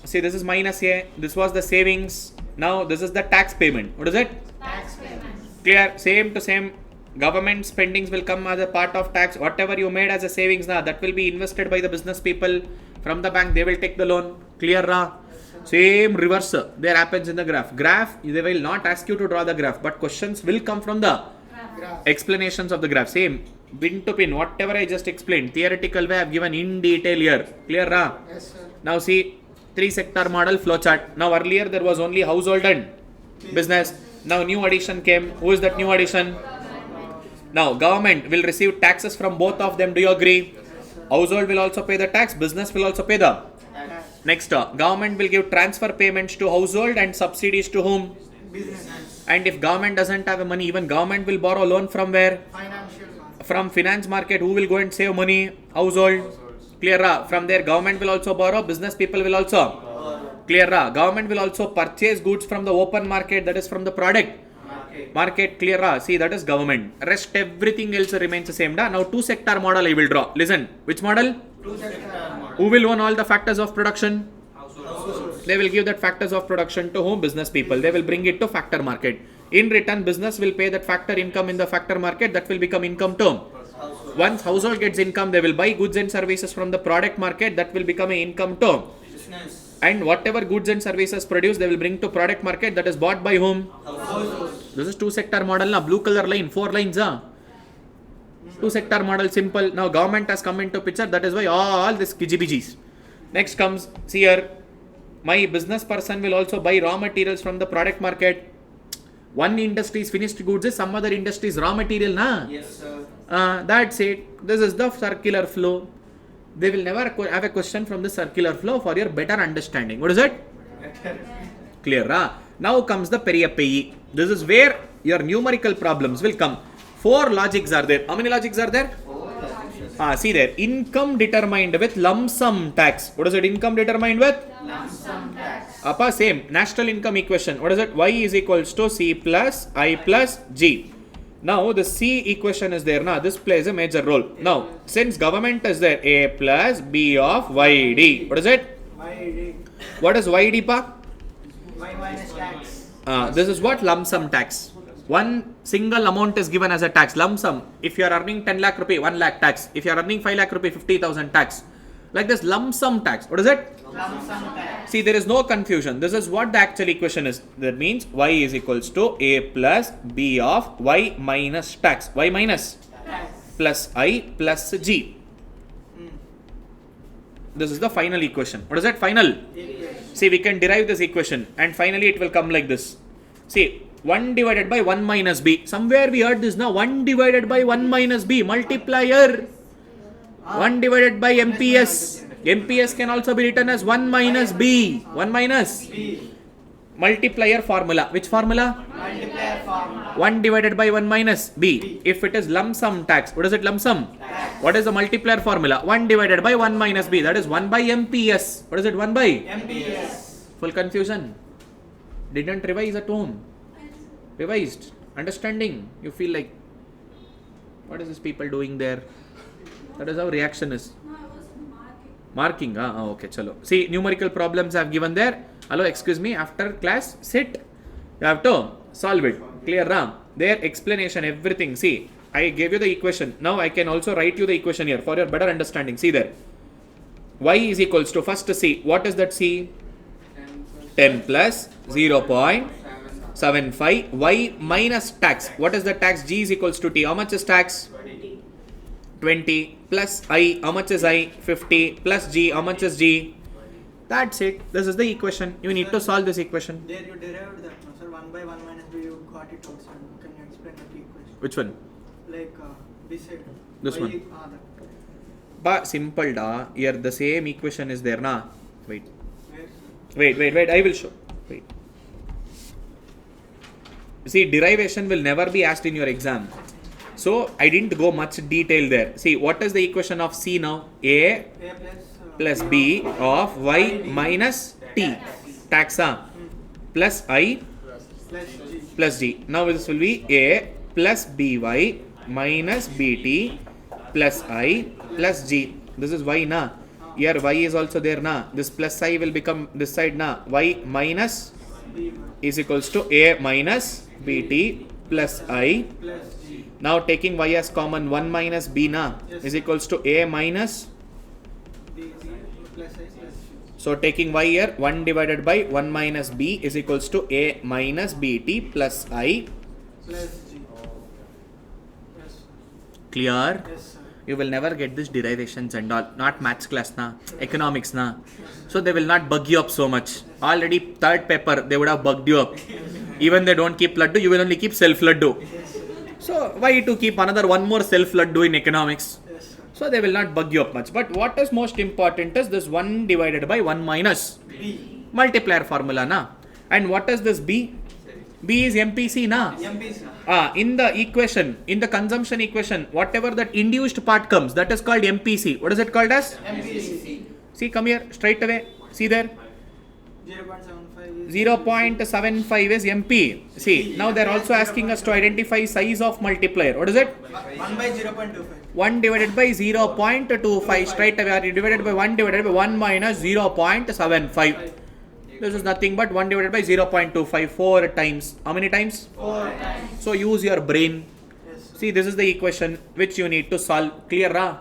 See, this is minus A. This was the savings. Now this is the tax payment. What is it? Tax payments. Clear? Same to same. Government spendings will come as a part of tax. Whatever you made as a savings, that will be invested by the business people from the bank. They will take the loan. Clear? Same reverse there happens in the graph. Graph, they will not ask you to draw the graph, but questions will come from the explanations of the graph. Same pin to pin, whatever I just explained. Theoretical way I have given in detail here. Clear? Yes, sir. Now see, three sector model flowchart. Now earlier there was only household and business. Now new addition came. Who is that new addition? Now government will receive taxes from both of them. Do you agree? Household will also pay the tax. Business will also pay the. Next, government will give transfer payments to household and subsidies to whom? Business. And if government doesn't have money, even government will borrow loan from where? Financial market. From finance market. Who will go and save money? Household. Clear? From there, government will also borrow. Business people will also. Clear? Government will also purchase goods from the open market. That is from the product market. Clear? See, that is government. Rest everything else remains the same. Now two sector model I will draw. Listen, which model? Two sector model. Who will own all the factors of production? They will give that factors of production to whom? Business people. They will bring it to factor market. In return, business will pay that factor income in the factor market. That will become income term. Once household gets income, they will buy goods and services from the product market. That will become an income term. Business. And whatever goods and services produced, they will bring to product market. That is bought by whom? This is two sector model. Na blue color line, 4 lines. Two sector model, simple. Now government has come into picture. That is why all this kijibijis. Next comes, see here, my business person will also buy raw materials from the product market. One industry's finished goods is some other industry's raw material, na? Yes, sir. That's it. This is the circular flow. They will never have a question from the circular flow for your better understanding. What is it? Clear? Now comes the periapei. This is where your numerical problems will come. 4 logics are there. How many logics are there? See there. Income determined with lump sum tax. What is it? Income determined with? Lump sum tax. Appa, same. National income equation. What is it? Y is equals to C plus I plus G. Now the C equation is there. Now this plays a major role. Now since government is there, A plus B of YD. What is it? YD. What is YD, pa? Y minus tax. This is what? Lump sum tax. One single amount is given as a tax. Lump sum. If you are earning 10 lakh rupee, 1 lakh tax. If you are earning 5 lakh rupee, 50,000 tax. Like this lump sum tax. What is it? Lump sum tax. See, there is no confusion. This is what the actual equation is. That means y is equals to a plus b of y minus tax. Y minus Tax. plus I plus g. This is the final equation. What is that? Final. See, we can derive this equation and finally it will come like this. See, 1 divided by 1 minus b. Somewhere we heard this now. 1 divided by 1 minus b. Multiplier. 1 divided by MPS. MPS can also be written as 1 minus b. 1 minus. B. Multiplier formula. Which formula? Multiplier formula. 1 divided by 1 minus b. If it is lump sum tax, what is it lump sum? Tax. What is the multiplier formula? 1 divided by 1 minus b. That is 1 by MPS. What is it? 1 by? MPS. Full confusion. Didn't revise at home. Revised. Understanding. You feel like, what is this people doing there? That is how reaction is. No, I was marking. Marking. Okay, chalo. See, numerical problems I have given there. Hello, excuse me. After class, sit. You have to solve it. Clear, Ram? Their explanation, everything. See, I gave you the equation. Now I can also write you the equation here for your better understanding. See there. Y is equals to first C. What is that C? 10 plus 0.75. Y minus tax. What is the tax? G is equals to T. How much is tax? 20 plus I. How much is I? 50 plus G. How much is G? That's it. This is the equation. You need to solve this equation. There you derived that, no, sir. 1 by 1 minus b, you got it also. Can you explain that equation? Which one? Like beside. This Y- one? that. But simple da. Here the same equation is there na. Wait. Where? Wait. I will show. Wait. See, derivation will never be asked in your exam. So I didn't go much detail there. See, what is the equation of C now? A A plus b of y minus t. Tax plus I plus g. plus g. Now this will be a plus by minus bt plus I plus g. This is y na. Here y is also there na. This plus I will become this side na. Y minus B is equals to a minus bt plus I. plus g. Now taking y as common, 1 minus b na is equals to a minus. B plus I plus g. So taking y here, 1 divided by 1 minus b is equals to a minus bt plus I. Plus g. Yes. Clear? Yes, sir. You will never get this derivations and all. Not maths class na, economics na. So they will not bug you up so much. Already third paper they would have bugged you up. Even they don't keep laddu, you will only keep self laddu. So why to keep another one more self laddu in economics? Yes, sir. So they will not bug you up much. But what is most important is this 1 divided by 1 minus B. multiplier formula na. And what is this b? B is MPC na. MPC. In the equation, in the consumption equation, whatever that induced part comes, that is called MPC. What is it called as? MPC. See, come here, straight away. See there. 0.75 is 0.75 is MP. See, now they are also asking us to identify size of multiplier. What is it? 1 by 0.25. 1 divided by 0.25. Straight away, are divided by 1 divided by 1 minus 0.75. This is nothing but 1 divided by 0.25. 4 times. How many times? 4 times. So use your brain. Yes. See, this is the equation which you need to solve. Clear, ra?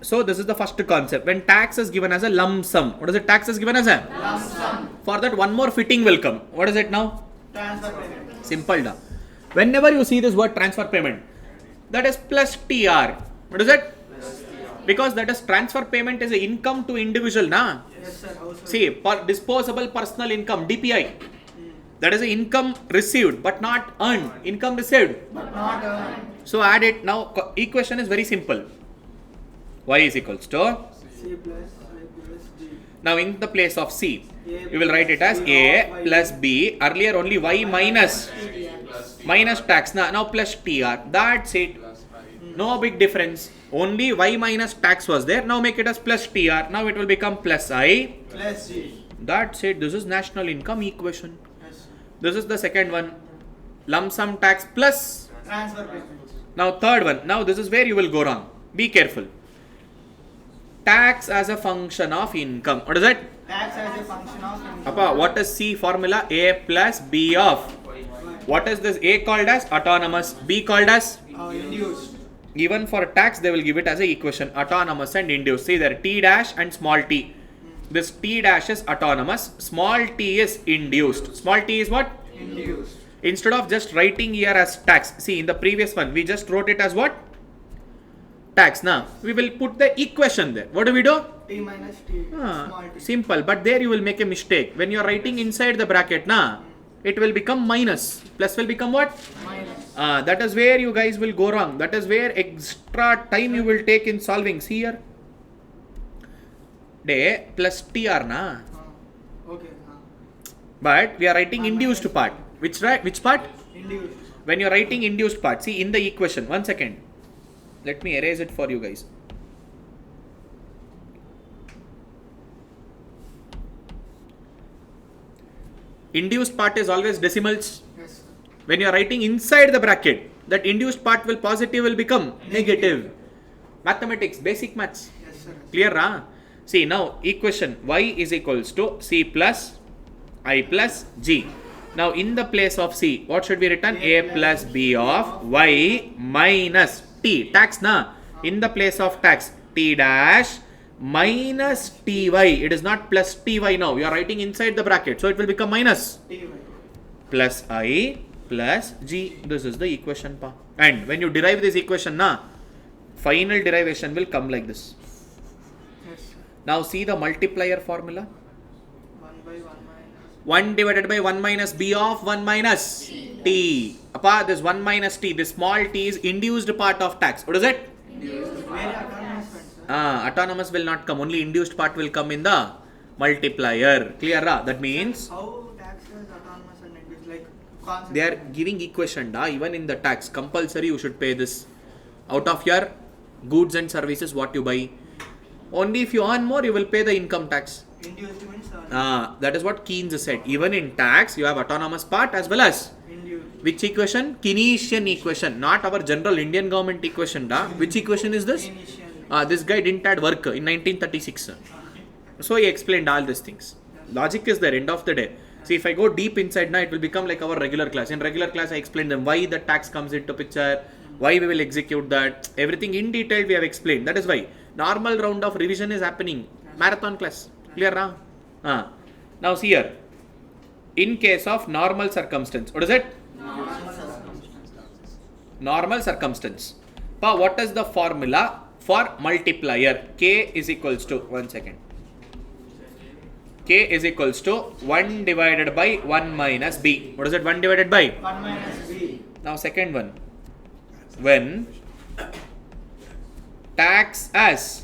So this is the first concept. When tax is given as a lump sum, what is it? Tax is given as a Lump sum. For that, one more fitting will come. What is it now? Transfer payment. Simple da. Whenever you see this word transfer payment, that is plus TR. What is it? Because that is transfer payment is a income to individual na. Yes, sir. Household. See, disposable personal income, DPI. That is a income received but not earned. Income received. But not So add it. Now equation is very simple. Y is equals to. C plus I plus G. Now in the place of C, A you will write it as plus A Y plus B. Earlier only Y minus tax. Now plus TR. That's it. No big difference. Only Y minus tax was there. Now make it as plus TR. Now it will become plus I. plus G. That's it. This is national income equation. Yes, sir. This is the second one. Lump sum tax plus. Transfer payment. Now third one. Now this is where you will go wrong. Be careful. Tax as a function of income. What is it? Tax as a function of income. Appa, what is C formula? A plus B of. What is this? A called as autonomous. B called as. Induced. Even for tax, they will give it as a equation, autonomous and induced. See there, T dash and small t. This T dash is autonomous, small t is induced. Small t is what? Induced. Instead of just writing here as tax, see in the previous one, we just wrote it as what? Tax. Now, we will put the equation there. What do we do? T minus T. Small t. Simple, but there you will make a mistake. When you are writing inside the bracket, it will become minus. Plus will become what? Minus. That is where you guys will go wrong. That is where extra time you will take in solving. See here. Day plus TR na. Okay. But we are writing induced part. Which part? Induced. When you are writing induced part, see in the equation. 1 second. Let me erase it for you guys. Induced part is always decimals. Yes, sir. When you are writing inside the bracket, that induced part will positive will become negative. Mathematics, basic maths. Yes, sir. Clear, huh? See now equation y is equals to c plus I plus g. Now in the place of c, what should be written? A plus b of y minus t. Tax na. In the place of tax, t dash minus ty. It is not plus ty now. You are writing inside the bracket, so it will become minus T. plus I plus g. This is the equation pa. And when you derive this equation na, final derivation will come like this. Yes, sir. Now see the multiplier formula. 1 by 1 minus. 1 divided by 1 minus b of 1 minus t. Appa, this 1 minus t, this small t is induced part of tax. What is it? Very autonomous, sir. Autonomous will not come. Only induced part will come in the multiplier. Clear? That means How tax is autonomous and induced? Like concept. they are giving equation. Even in the tax, compulsory you should pay this. Out of your goods and services what you buy. Only if you earn more, you will pay the income tax. Induced means That is what Keynes said. Even in tax, you have autonomous part as well as induced. which equation? Keynesian equation, not our general Indian government equation. Which equation is this? Initially. This guy didn't add work in 1936. So he explained all these things. Logic is there, end of the day. See, if I go deep inside now, it will become like our regular class. In regular class, I explained them why the tax comes into picture, why we will execute that. Everything in detail we have explained. That is why normal round of revision is happening. Marathon class. Clear now? Now see here. In case of normal circumstance, what is it? Normal circumstance. Pa, what is the formula for multiplier? K is equals to, 1 second. K is equals to 1 divided by 1 minus b. What is it? 1 divided by? 1 minus b. Now second one. When tax as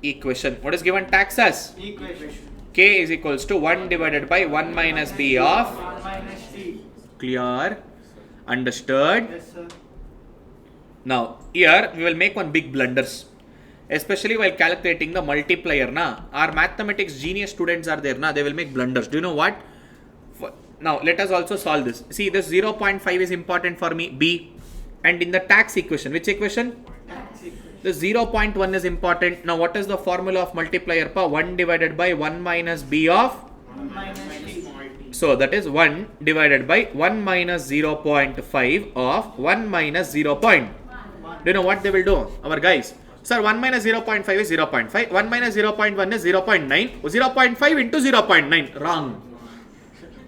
equation. What is given tax as? Equation. K is equals to 1 divided by 1 minus b of 1 minus t. clear. Understood? Yes, sir. Now here we will make one big blunders. Especially while calculating the multiplier. Our mathematics genius students are there. They will make blunders. Do you know what? Now let us also solve this. See, this 0.5 is important for me. B. And in the tax equation. Which equation? Tax equation. The 0.1 is important. Now what is the formula of multiplier? 1 divided by 1 minus b of? 1 minus t. So that is 1 divided by 1 minus 0.5 of 1 minus 0. Do you know what they will do? Our guys. Sir, 1 minus 0.5 is 0.5. 1 minus 0.1 is 0.9. 0.5 into 0.9. Wrong.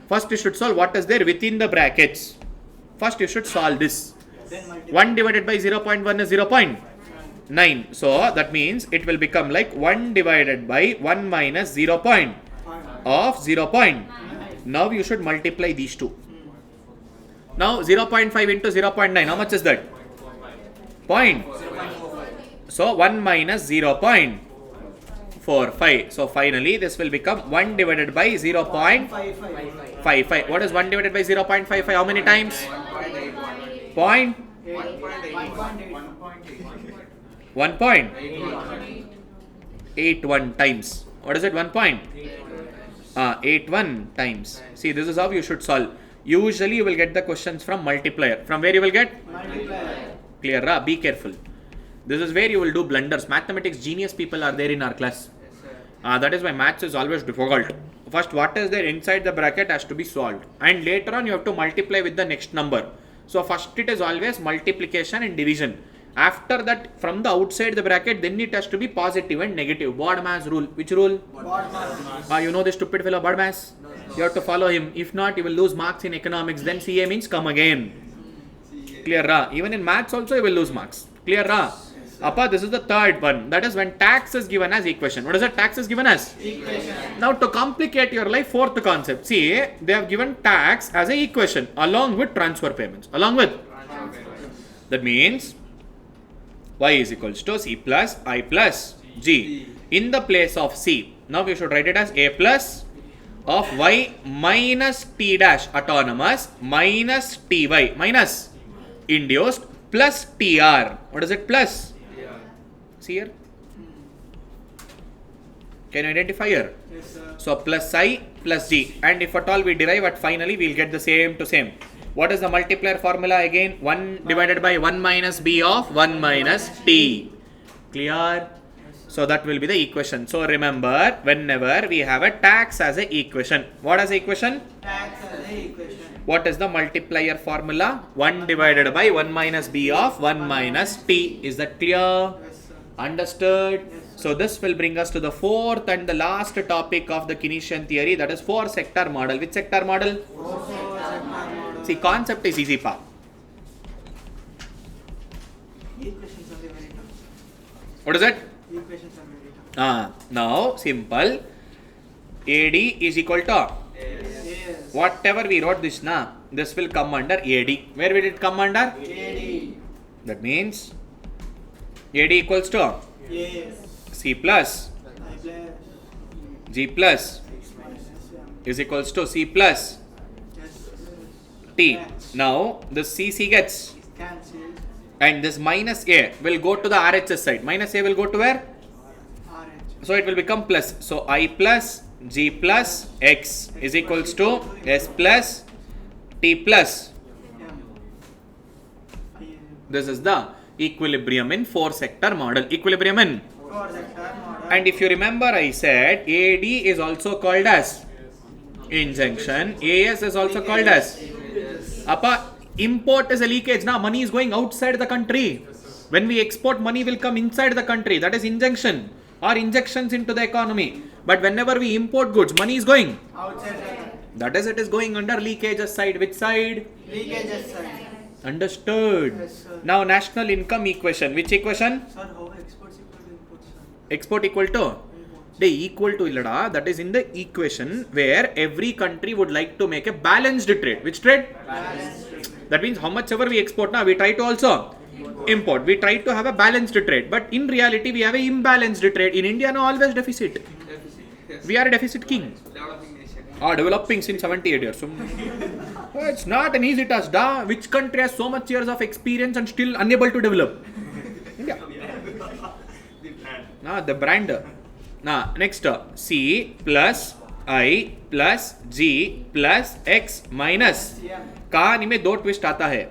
First you should solve what is there within the brackets. First you should solve this. Then multiply. 1 divided by 0.1 is 0.9. So that means it will become like 1 divided by 1 minus 0. Of 0. Now you should multiply these two. Now 0.5 into 0.9. How much is that? Point. So 1 minus 0.45. So finally this will become 1 divided by 0.55. What is 1 divided by 0.55? How many times? Point. 1.81 times. What is it? 1.81 times. See, this is how you should solve. Usually you will get the questions from multiplier. From where you will get? Multiplier. Clear? Be careful. This is where you will do blunders. Mathematics genius people are there in our class. That is why maths is always difficult. First, what is there inside the bracket has to be solved. And later on, you have to multiply with the next number. So first it is always multiplication and division. After that, from the outside the bracket, then it has to be positive and negative. Bodmas rule. Which rule? You know the stupid fellow Bodmas? You have to follow him. If not, you will lose marks in economics. Then CA means come again. Clear ra? Even in maths also you will lose marks. Clear ra? Appa, this is the third one. That is when tax is given as equation. What is it? Tax is given as? Equation. Now to complicate your life, fourth concept. See, they have given tax as a equation along with transfer payments. Along with? That means y is equals to c plus I plus g. In the place of c, now we should write it as a plus of y minus t dash autonomous minus ty minus induced plus tr. What is it? Plus? See here? Can you identify here? Yes, sir. So plus I plus g, and if at all we derive at finally we will get the same to same. What is the multiplier formula again? 1 divided by 1 minus b of 1 minus t. Clear? So that will be the equation. So remember, whenever we have a tax as a equation, what as a equation? Tax as a equation. What is the multiplier formula? 1 divided by 1 minus b of 1 minus t. Is that clear? Yes, sir. Understood? Yes. So this will bring us to the fourth and the last topic of the Keynesian theory, that is 4 sector model. Which sector model? See, concept is easy pa. Equations are very tough. What is it? Equations are very tough. Now simple. AD is equal to Yes. whatever we wrote this na, this will come under AD. Where will it come under? AD. That means AD equals to Yes. C plus I plus. G plus is equals to C plus Yes. T. Now this CC gets, Cancel. and this minus A will go to the RHS side. Minus A will go to where? RH. So it will become plus. So I plus G plus X is equals to S plus T plus. I This is the equilibrium in 4 sector model. Equilibrium in. for sector model. And if you remember, I said AD is also called as injunction. AS is also called as. Appa, import is a leakage. Now money is going outside the country. When we export, money will come inside the country. That is injunction or injections into the economy. But whenever we import goods, money is going. Outside the country. That is, it is going under leakages side. Which side? Leakages side. Understood. Yes, sir. Now national income equation. Which equation? Sir, how exports equal to imports, sir? Export equal to? Imports. They equal to illada. That is in the equation where every country would like to make a balanced trade. Which trade? Balance. That means how much ever we export now, we try to also import. We try to have a balanced trade. But in reality, we have a imbalanced trade. In India, now always deficit. We are a deficit king. Developing nation. Developing since 78 years. So, it's not an easy task. Da. Which country has so much years of experience and still unable to develop? India. The brand. Next. C plus I plus G plus X minus. कहानी में दो twist आता है.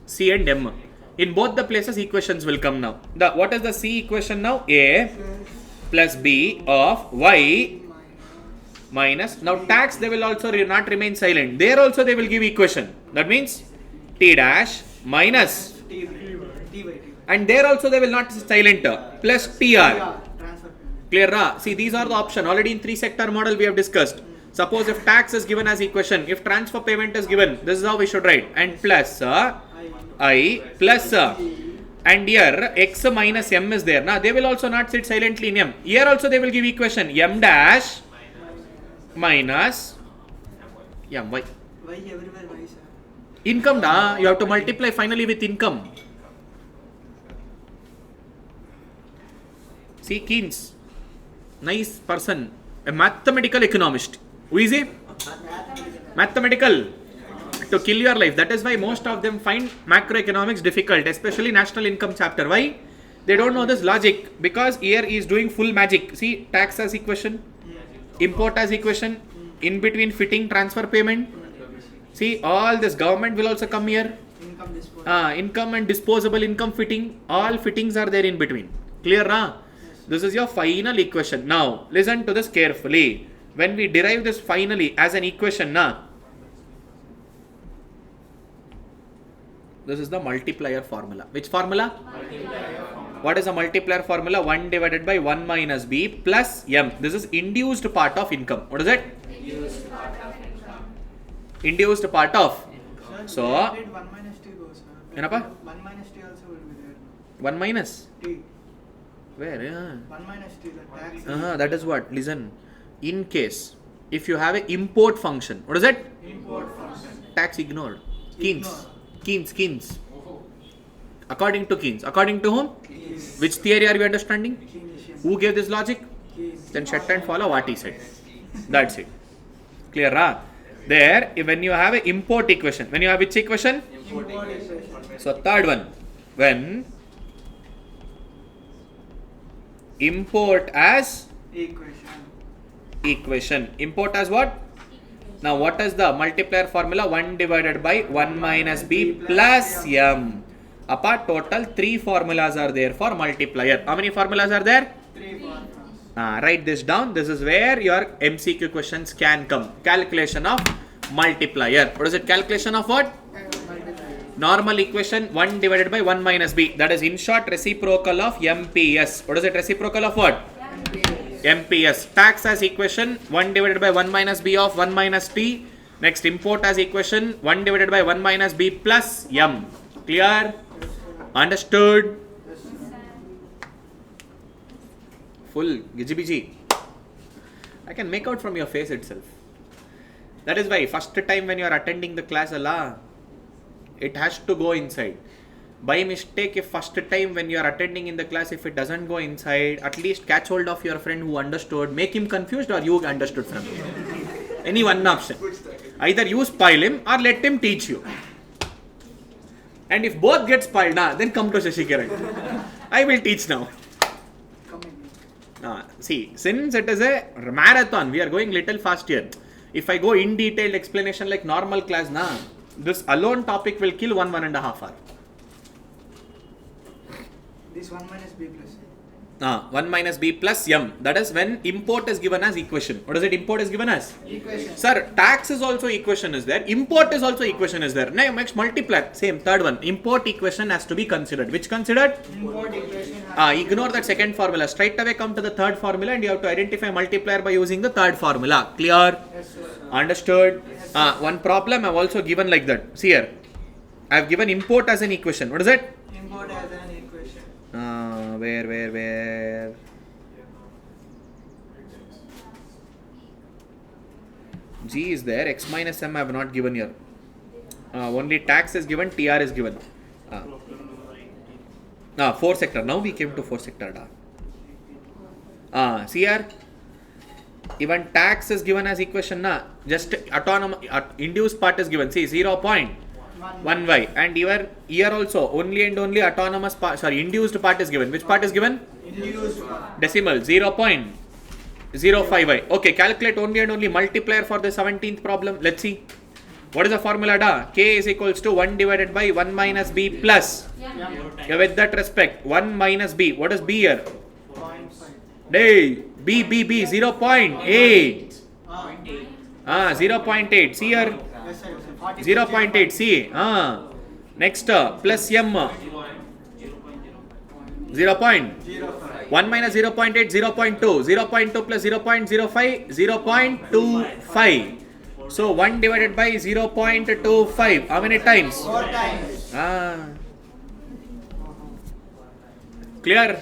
C and M. In both the places, equations will come now. What is the C equation now? A plus B of Y minus. Now tax, they will also not remain silent. There also they will give equation. That means T dash minus. T by T. And there also they will not silent. Plus TR. Transfer payment. Clear ra? See, these are the option. Already in 3 sector model we have discussed. Suppose if tax is given as equation, if transfer payment is given, this is how we should write. And plus I plus and here X minus M is there. Now they will also not sit silently in M. Here also they will give equation M dash minus MY. Why everywhere why, sir? Income da, you have to multiply finally with income. See, Keynes, nice person, a mathematical economist. Who is he? Mathematical. To kill your life. That is why most of them find macroeconomics difficult, especially national income chapter. Why? They don't know this logic, because here he is doing full magic. See, tax as equation, import as equation, in between fitting transfer payment. See, all this government will also come here. Income disposal. Income and disposable income fitting, all fittings are there in between. Clear na? This is your final equation. Now, listen to this carefully. When we derive this finally as an equation na, This is the multiplier formula. Which formula? Multiplier formula. What is the multiplier formula? 1 divided by 1 minus b plus m. This is induced part of income. What is it? Induced part of income. Induced part of. So, 1 minus t goes. Enapa? 1 minus t also will be there. 1 minus? T. Where? 1 minus t, the tax. That is what? Listen. In case, if you have an import function, what is it? Import function. Tax ignored. Keynes. According to Keynes. According to whom? Keynes. Which theory are we understanding? Keynes. Who gave this logic? Keynes. Then shut and follow what he said. That's it. Clear, huh? There, when you have an import equation, when you have which equation? Import equation. So, third one. When import as equation. Import as what? Now, what is the multiplier formula? 1 divided by 1 minus b plus m. Apart total 3 formulas are there for multiplier. How many formulas are there? 3 formulas. Write this down. This is where your MCQ questions can come. Calculation of multiplier. What is it? Calculation of what? Normal equation 1 divided by 1 minus b. That is in short reciprocal of MPS. What is it? Reciprocal of what? MPS. Tax as equation 1 divided by 1 minus b of 1 minus t. Next import as equation 1 divided by 1 minus b plus m. Clear? Understood? Full gijibiji. I can make out from your face itself. That is why first time when you are attending the class, it has to go inside. By mistake, if first time when you are attending in the class, if it doesn't go inside, at least catch hold of your friend who understood, make him confused or you understood from him. Any one option. Either you spoil him or let him teach you. And if both get spoiled, then come to Shashikiran. I will teach now. See, since it is a marathon, we are going little fast here. If I go in detailed explanation like normal class, this alone topic will kill 1.5 hours. This 1 minus b plus. 1 minus b plus m. That is when import is given as equation. What is it? Import is given as? Equation. Sir, tax is also equation is there. Import is also equation is there. Now next multiply. Same, third one. Import equation has to be considered. Which considered? Import equation. Ignore that second formula. Straight away come to the third formula and you have to identify multiplier by using the third formula. Clear? Yes, sir. Understood? One problem I have also given like that. See here. I have given import as an equation. What is it? Import as an equation. Where? G is there. X minus m I have not given here. Only tax is given. TR is given. 4 sector. Now we came to 4 sector. See here. Even tax is given as equation. Just autonomous induced part is given. See 0.1y. And here also only and only autonomous part. Sorry, induced part is given. Which part is given? Induced part. Decimal 0.05y. Okay, calculate only and only multiplier for the 17th problem. Let's see. What is the formula? K is equals to 1 divided by 1 minus b plus. Yeah, with that respect, 1 minus b. What is b here? 0.5. Hey, b 0.8. 0.8. See here. Yes, sir. 0.8. See. Next plus m. 0.1 minus 0.8, 0.2. 0.2 plus 0.05, 0.25. So 1 divided by 0.25. How many times? 4 times. Clear?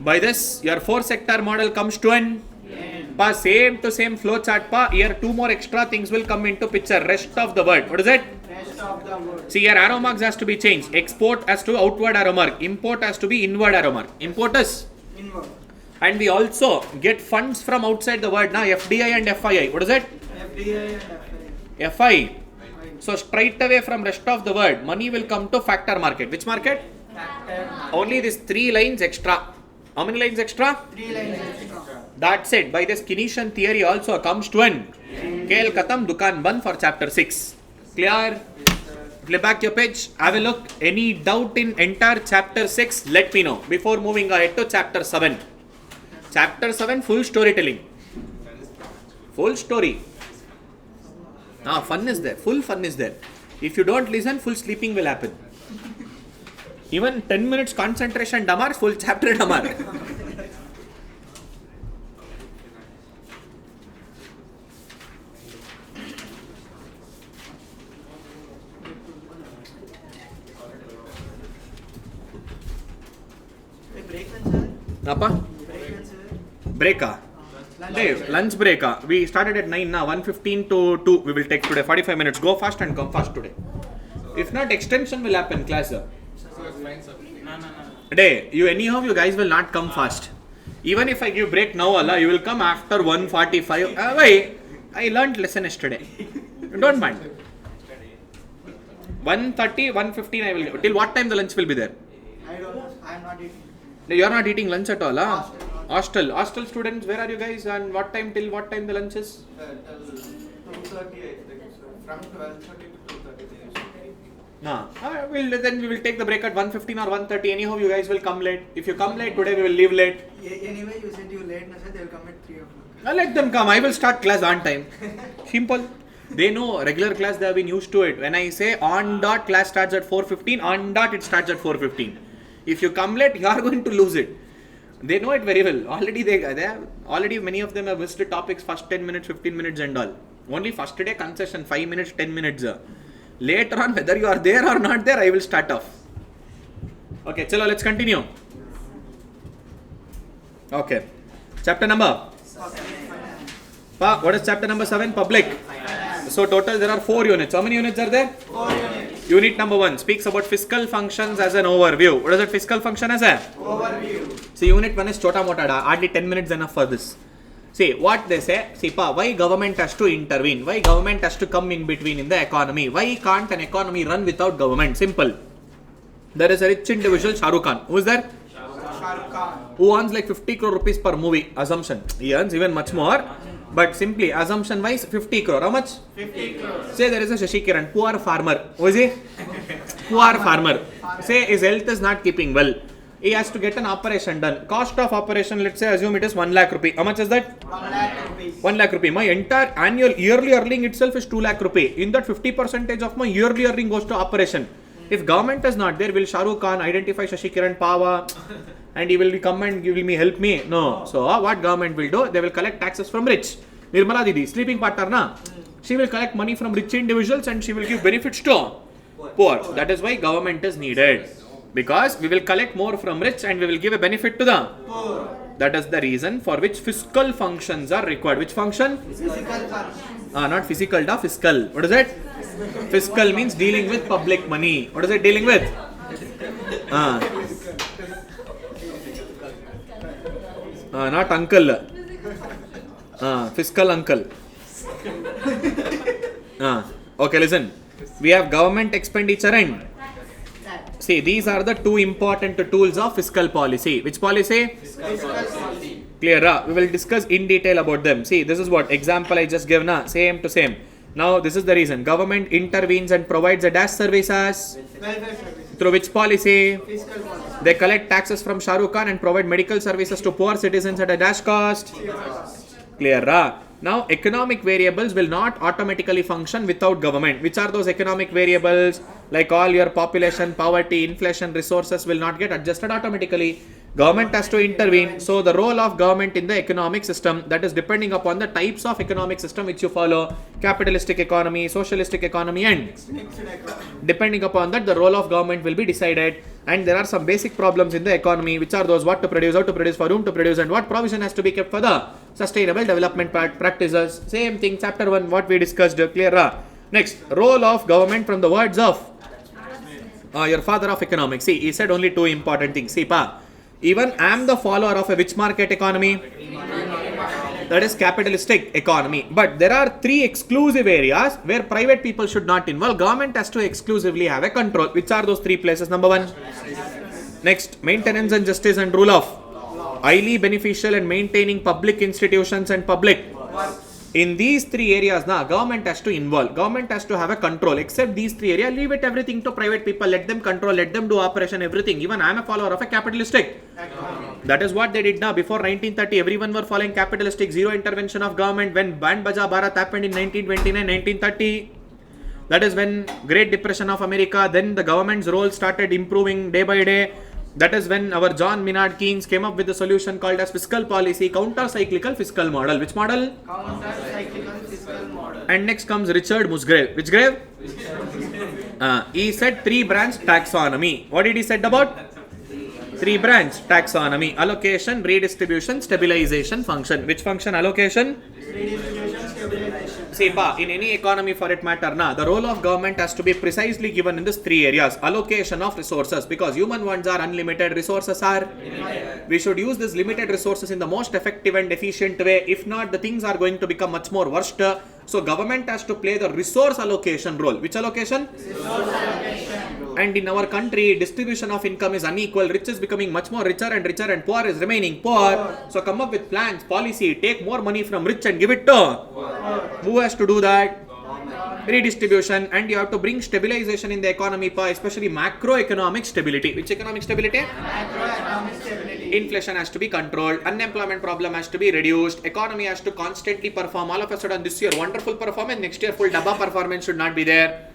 By this, your 4 sector model comes to an same to same flow chart. Here 2 more extra things will come into picture. Rest of the word. What is it? Rest of the word. See, here arrow marks has to be changed. Export has to outward arrow mark. Import has to be inward arrow mark. Import is? Inward. And we also get funds from outside the word. FDI and FII. What is it? FDI and FI. FI. So straight away from rest of the word, money will come to factor market. Which market? Factor. Only these 3 lines extra. How many lines extra? 3 lines extra. That's it. By this Keynesian theory also comes to an Kel Katam Dukan Ban for chapter 6. Clear? Flip back your page. Have a look. Any doubt in entire chapter 6? Let me know. Before moving ahead to chapter 7. Chapter 7 full storytelling. Full story. Fun is there. Full fun is there. If you don't listen, full sleeping will happen. Even 10 minutes concentration damar, full chapter damar. Apa? Break. Dave, lunch break. We started at 9 now. 1:15 to 2. We will take today 45 minutes. Go fast and come fast today. If not, extension will happen, class. Day, you guys will not come fast. Even if I give break now, Allah, you will come after 1:45. Why? I learned lesson yesterday. Don't mind. 1:30, 1:15 I will give. Till what time the lunch will be there? I don't know. I am not eating. You are not eating lunch at all, huh? Hostel students, where are you guys and what time till what time the lunch is? Till 2:30, I think. From 12:30 to 2:30. Then we will take the break at 1:15 or 1:30. Anyhow, you guys will come late. If you come late today, we will leave late. Anyway, you said you late, na sir, they will come at 3 o'clock. Let them come. I will start class on time. Simple. They know regular class, they have been used to it. When I say on dot class starts at 4:15, on dot it starts at 4:15. If you come late, you are going to lose it. They know it very well. Already many of them have missed the topics first 10 minutes, 15 minutes and all. Only first day concession 5 minutes, 10 minutes. Later on, whether you are there or not there, I will start off. Okay, chalo, let's continue. Okay. Chapter number? What is chapter number 7? Public. So total there are 4 units. How many units are there? 4 units. Unit number 1 speaks about fiscal functions as an overview. What is that fiscal function as a? Overview. See, unit 1 is chota mota da. Hardly 10 minutes enough for this. See, what they say, why government has to intervene? Why government has to come in between in the economy? Why can't an economy run without government? Simple. There is a rich individual, Shah Rukh Khan. Who is there? Shah Rukh Khan. Who earns like 50 crore rupees per movie. Assumption. He earns even much more. But simply, assumption wise, 50 crore. How much? 50 crore. Say there is a Shashikiran, poor farmer. Who is he? Poor farmer. Say his health is not keeping well. He has to get an operation done. Cost of operation, let's say, assume it is 1 lakh rupee. How much is that? 1 lakh rupees. 1 lakh rupee. My entire yearly earning itself is 2 lakh rupee. In that 50% of my yearly earning goes to operation. If government is not there, will Shah Rukh Khan identify Shashikiran power and he will come and give me help me? No. So what government will do? They will collect taxes from rich. Nirmala Didi, sleeping partner na? She will collect money from rich individuals and she will give benefits to poor. That is why government is needed. Because we will collect more from rich and we will give a benefit to the Poor. That is the reason for which fiscal functions are required. Which function? Physical function. Not physical, fiscal. What is it? Fiscal means dealing with public money. What is it dealing with? Not uncle. Fiscal uncle. Okay, listen. We have government expenditure and see, these are the 2 important tools of fiscal policy. Which policy? Fiscal policy. Clear? We will discuss in detail about them. See, this is what example I just gave na. Same to same. Now, this is the reason. Government intervenes and provides a dash services. Welfare services. Through which policy? Fiscal policy. They collect taxes from Shah Rukh Khan and provide medical services to poor citizens at a dash cost. Clear? Now, economic variables will not automatically function without government. Which are those economic variables? Like all your population, poverty, inflation, resources will not get adjusted automatically. Government has to intervene. So, the role of government in the economic system, that is depending upon the types of economic system which you follow. Capitalistic economy, socialistic economy and depending upon that, the role of government will be decided. And there are some basic problems in the economy, which are those: what to produce, how to produce, for whom to produce, and what provision has to be kept for the sustainable development practices. Same thing, chapter 1, what we discussed. Clear? Next, role of government from the words of your father of economics. See, he said only 2 important things. See, even I am the follower of a which market economy? That is capitalistic economy. But there are 3 exclusive areas where private people should not involve. Government has to exclusively have a control. Which are those 3 places? Number 1. Next, maintenance and justice and rule of highly beneficial and maintaining public institutions and public. In these 3 areas, government has to involve. Government has to have a control. Except these 3 areas, leave it everything to private people. Let them control, let them do operation, everything. Even I am a follower of a capitalistic. That is what they did now. Before 1930, everyone were following capitalistic, zero intervention of government. When Band Baja Bharat happened in 1929, 1930, That is when Great Depression of America, then the government's role started improving day by day. That is when our John Maynard Keynes came up with a solution called as fiscal policy, counter-cyclical fiscal model. Which model? Counter-cyclical fiscal model. And next comes Richard Musgrave. Which grave? He said 3-branch taxonomy. What did he said about? 3-branch taxonomy. Allocation, redistribution, stabilization function. Which function? Allocation? Redistribution, stabilization. See, in any economy for it matter, the role of government has to be precisely given in these 3 areas. Allocation of resources, because human ones are unlimited, resources are limited. We should use these limited resources in the most effective and efficient way. If not, the things are going to become much more worst. So government has to play the resource allocation role. Which allocation? Resource allocation role. And in our country, distribution of income is unequal. Rich is becoming much more richer and poor is remaining poor. So come up with plans, policy, take more money from rich and give it to who has to do that? Redistribution. And you have to bring stabilization in the economy, especially macroeconomic stability. Which economic stability? Macroeconomic stability. Inflation has to be controlled, unemployment problem has to be reduced, economy has to constantly perform. All of a sudden this year wonderful performance, next year full dabba performance should not be there.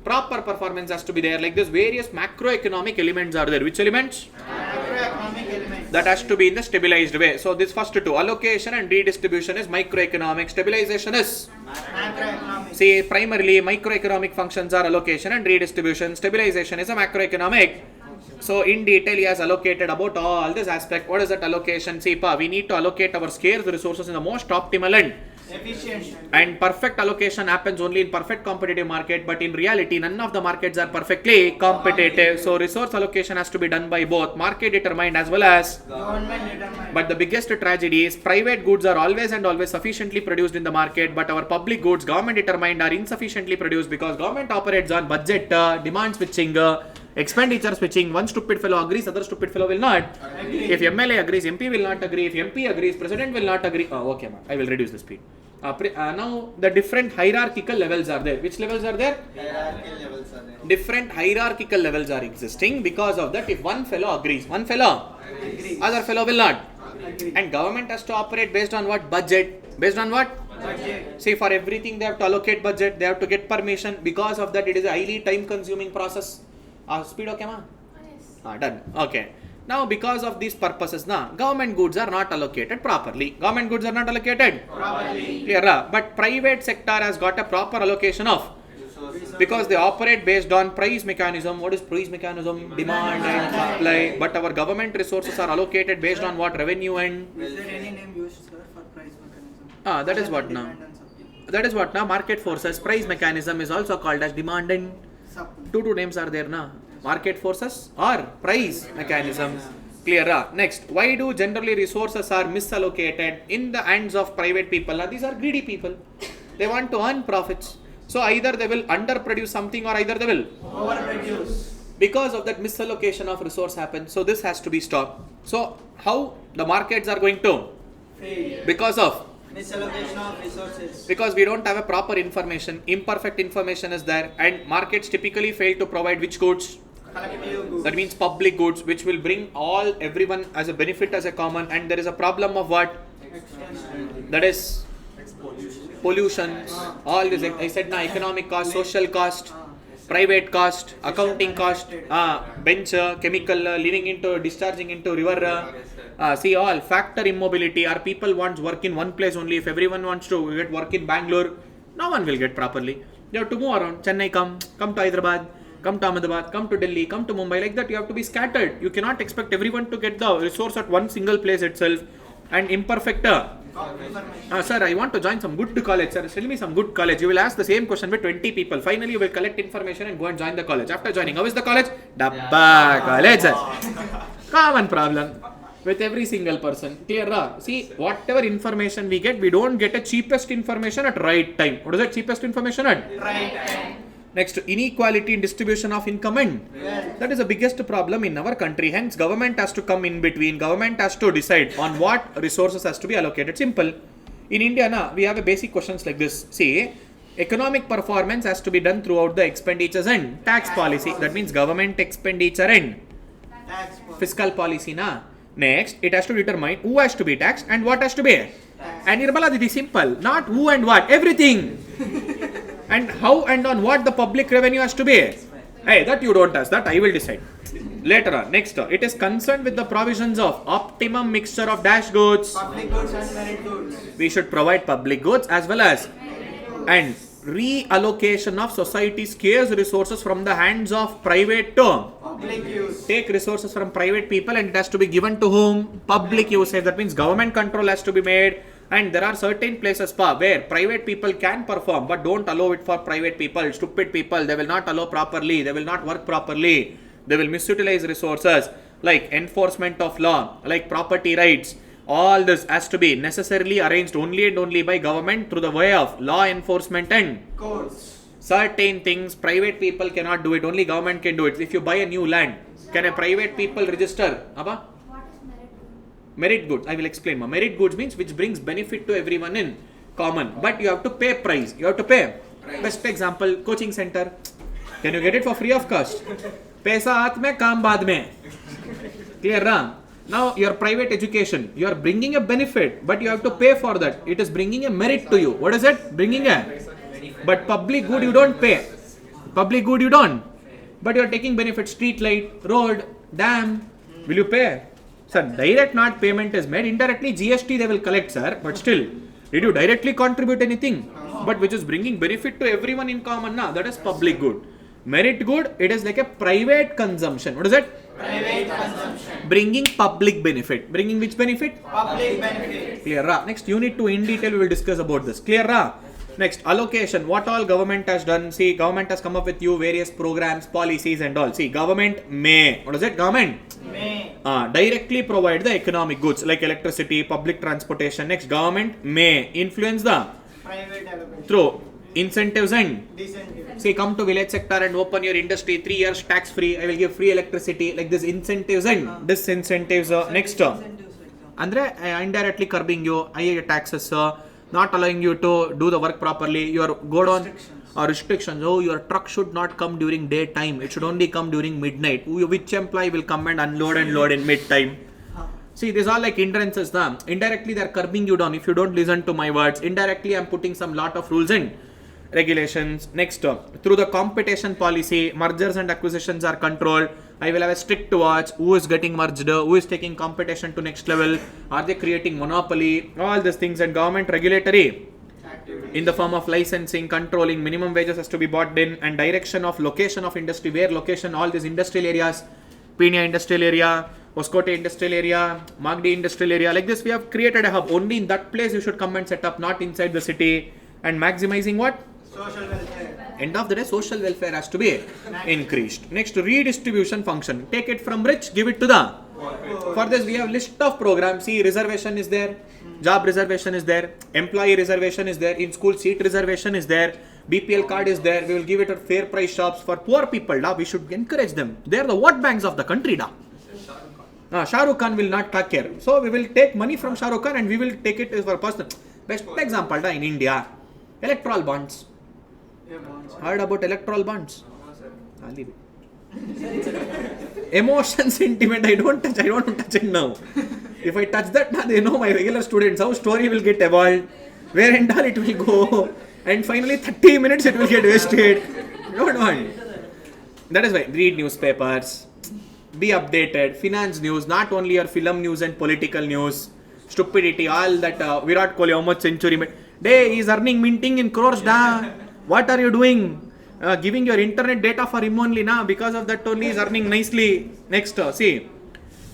Proper performance has to be there. Like this, various macroeconomic elements are there. Which elements? Macroeconomic elements. That has to be in the stabilized way. So this first 2, allocation and redistribution is microeconomic, stabilization is Macroeconomic. see, primarily microeconomic functions are allocation and redistribution. Stabilization is a macroeconomic. So in detail he has allocated about all this aspect. What is that allocation? See, we need to allocate our scarce resources in the most optimal and Efficient. And perfect allocation happens only in perfect competitive market, but in reality none of the markets are perfectly competitive. So resource allocation has to be done by both market determined as well as Government determined. but the biggest tragedy is private goods are always and always sufficiently produced in the market, but our public goods, government determined, are insufficiently produced because government operates on budget, demand switching, expenditure switching. One stupid fellow agrees, other stupid fellow will not. If MLA agrees, MP will not agree. If MP agrees, President will not agree. Okay, I will reduce the speed. Now the different hierarchical levels are there. Which levels are there? Hierarchical levels are there. Different hierarchical levels are existing. Because of that, if one fellow agrees, one fellow, other fellow will not. And government has to operate based on what? Budget. Based on what? Budget. See, for everything they have to allocate budget, they have to get permission. Because of that, it is a highly time consuming process. Speed okay ma? Yes. Done. Okay. Now because of these purposes, government goods are not allocated properly. Government goods are not allocated Properly. clear. But private sector has got a proper allocation of, because they operate based on price mechanism. What is price mechanism? Demand and supply. But our government resources are allocated based on what? Revenue and Is there any name used, sir, for price mechanism? that is what now. Demand and supply. That is what now. Market forces. Price mechanism is also called as demand and Supply. two names are there now. Market forces or price mechanism. Clear. Next, why do generally resources are misallocated in the hands of private people? These are greedy people. They want to earn profits. So either they will underproduce something or either they will Overproduce. because of that misallocation of resource happens. So this has to be stopped. So how the markets are going to? Fail. Because of Misallocation of resources. because we don't have a proper information, imperfect information is there, and markets typically fail to provide which goods? Collective goods. That means public goods, which will bring everyone as a benefit as a common, and there is a problem of what? Extension. That is pollution. All this I said now, economic cost, social cost, private cost, accounting cost, bench, chemical, living into, discharging into river. See all factor immobility. Our people wants work in one place only. If everyone wants to get work in Bangalore, no one will get properly. You have to move around. Chennai come to Hyderabad, come to Ahmedabad, come to Delhi, come to Mumbai. Like that, you have to be scattered. You cannot expect everyone to get the resource at one single place itself. And imperfect. Sir, I want to join some good college. Sir, tell me some good college. You will ask the same question with 20 people. Finally, you will collect information and go and join the college. After joining, how is the college? Dabba college. Common problem with every single person. Clear? See, whatever information we get, we don't get a cheapest information at right time. What is that cheapest information at? Right time. Next, inequality in distribution of income and that is the biggest problem in our country. Hence, government has to come in between. Government has to decide on what resources has to be allocated. Simple. In India, we have a basic questions like this. See, economic performance has to be done throughout the expenditures and tax policy. That means government expenditure and Tax policy. fiscal policy. Next, it has to determine who has to be taxed and what has to be. And Nirmala, it is simple. Not who and what. Everything. And how and on what the public revenue has to be? Hey, that you don't ask, that I will decide. Later on, next, it is concerned with the provisions of optimum mixture of dash goods. Public goods and merit goods. We should provide public goods as well as and reallocation of society's scarce resources from the hands of private to Public use. take resources from private people and it has to be given to whom? Public usage. That means government control has to be made. And there are certain places where private people can perform but don't allow it for private people. Stupid people, they will not allow properly, they will not work properly, they will misutilize resources like enforcement of law, like property rights. All this has to be necessarily arranged only and only by government through the way of law enforcement and Codes. certain things private people cannot do it, only government can do it. If you buy a new land, can a private people register? Abba? What is merit? Merit good, I will explain. Merit goods means which brings benefit to everyone in common, but you have to pay price. You have to pay. Best example, coaching center. Can you get it for free of cost? Paisa haath mein, kaam baad mein. Clear, na? Now your private education, you are bringing a benefit, but you have to pay for that. It is bringing a merit to you. What is it? Bringing a. But public good you don't pay. Public good you don't. But you are taking benefit. Street light, road, dam. Will you pay? Sir, direct not payment is made. Indirectly GST they will collect, sir. But still, did you directly contribute anything? But which is bringing benefit to everyone in common, na? That is public good. Merit good, it is like a private consumption. What is it? Private consumption. Bringing public benefit. Bringing which benefit? Public benefit. Clear, ra? Next, unit 2 in detail we will discuss about this. Clear, ra? Next, allocation. What all government has done? See, government has come up with you various programs, policies and all. See, government may. What is it? Government May. directly provide the economic goods like electricity, public transportation. Next, government may influence the Private allocation. through incentives and Disincentive. say come to village sector and open your industry 3 years tax free. I will give free electricity like this incentives and disincentives. Next, andre indirectly curbing you higher taxes, not allowing you to do the work properly. Your go down or restrictions. Oh, your truck should not come during daytime. It should only come during midnight. Which employee will come and unload and load in midtime? See, these are like hindrances. Indirectly, they are curbing you down if you don't listen to my words. Indirectly, I am putting some lot of rules and regulations. Next, through the competition policy, mergers and acquisitions are controlled. I will have a strict watch. Who is getting merged? Who is taking competition to next level? Are they creating monopoly? All these things and government regulatory in the form of licensing, controlling, minimum wages has to be bought in, and direction of location of industry, where location, all these industrial areas, Pina industrial area, Oscote industrial area, Magdi industrial area, like this we have created a hub. Only in that place you should come and set up, not inside the city. And maximizing what? Social welfare. End of the day, social welfare has to be increased. Next, redistribution function. Take it from rich, give it to the. For this, we have list of programs. See, reservation is there, job reservation is there, employee reservation is there, in school seat reservation is there, BPL card is there. We will give it at fair price shops for poor people. We should encourage them. They are the vote banks of the country. Shah Rukh Khan will not take care. So we will take money from Shah Rukh Khan and we will take it as for personal. Best example in India, electoral bonds. Heard about electoral bonds? I'll leave it. Emotion, sentiment, I don't touch it now. If I touch that, they know my regular students how story will get evolved, where and all it will go, and finally 30 minutes it will get wasted. Don't want. That is why read newspapers, be updated, finance news, not only your film news and political news, stupidity, all that Virat Kohli how much century made. Day is earning minting in crores. What are you doing? Giving your internet data for him only now. Because of that only is earning nicely. Next, see,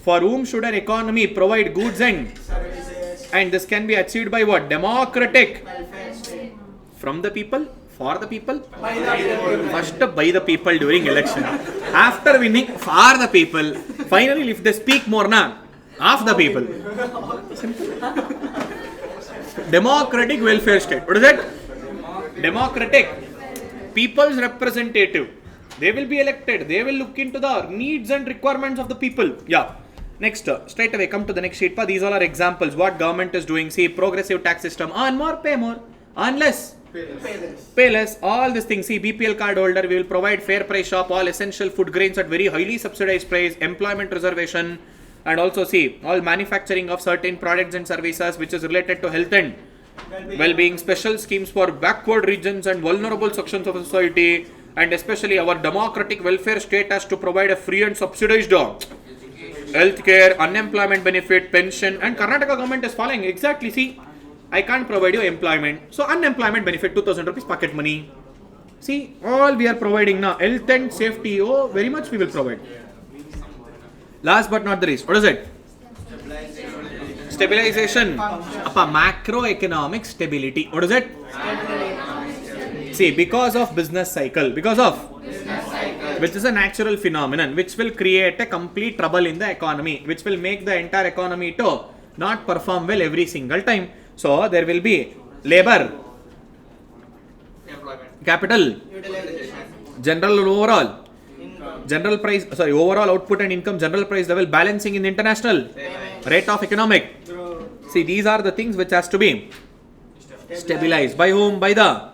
for whom should an economy provide goods and Services. and this can be achieved by what? Democratic. Welfare state. From the people, for the people. By the people. First by the people during election. After winning, for the people. Finally, if they speak more now, half the people. Democratic welfare state. What is that? Democratic. People's representative. They will be elected. They will look into the needs and requirements of the people. Yeah. Next, straight away come to the next sheet. These all are examples. What government is doing. See, progressive tax system. Earn more, pay more. Earn less. Pay less. All these things. See, BPL card holder, we will provide fair price shop, all essential food grains at very highly subsidized price, employment reservation, and also see, all manufacturing of certain products and services which is related to health and Well-being, special schemes for backward regions and vulnerable sections of society, and especially our democratic welfare state has to provide a free and subsidized healthcare, unemployment benefit, pension, and Karnataka government is following exactly. See, I can't provide you employment, so unemployment benefit 2,000 rupees pocket money. See, all we are providing now, health and safety. Oh, very much we will provide. Last but not the least, what is it? Stabilization. Macroeconomic stability. What is it? See, because of business cycle, which is a natural phenomenon, which will create a complete trouble in the economy, which will make the entire economy to not perform well every single time. So there will be labor, capital, general and overall, overall output and income, general price level, balancing in the international rate of economic. See, these are the things which has to be stabilized. By whom? By the.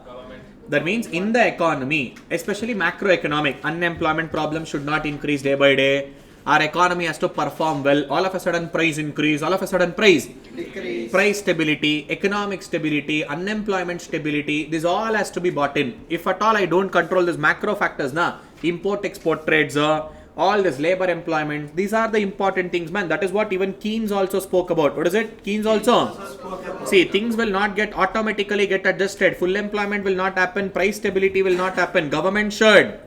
That means in the economy, especially macroeconomic, unemployment problem should not increase day by day. Our economy has to perform well. All of a sudden price increase, all of a sudden price decrease. Price stability, economic stability, unemployment stability, this all has to be bought in. If at all I don't control these macro factors, import export trades, all this labor employment, these are the important things, man. That is what even Keynes also spoke about. What is it? Keynes also. See, things will not automatically get adjusted. Full employment will not happen. Price stability will not happen. Government should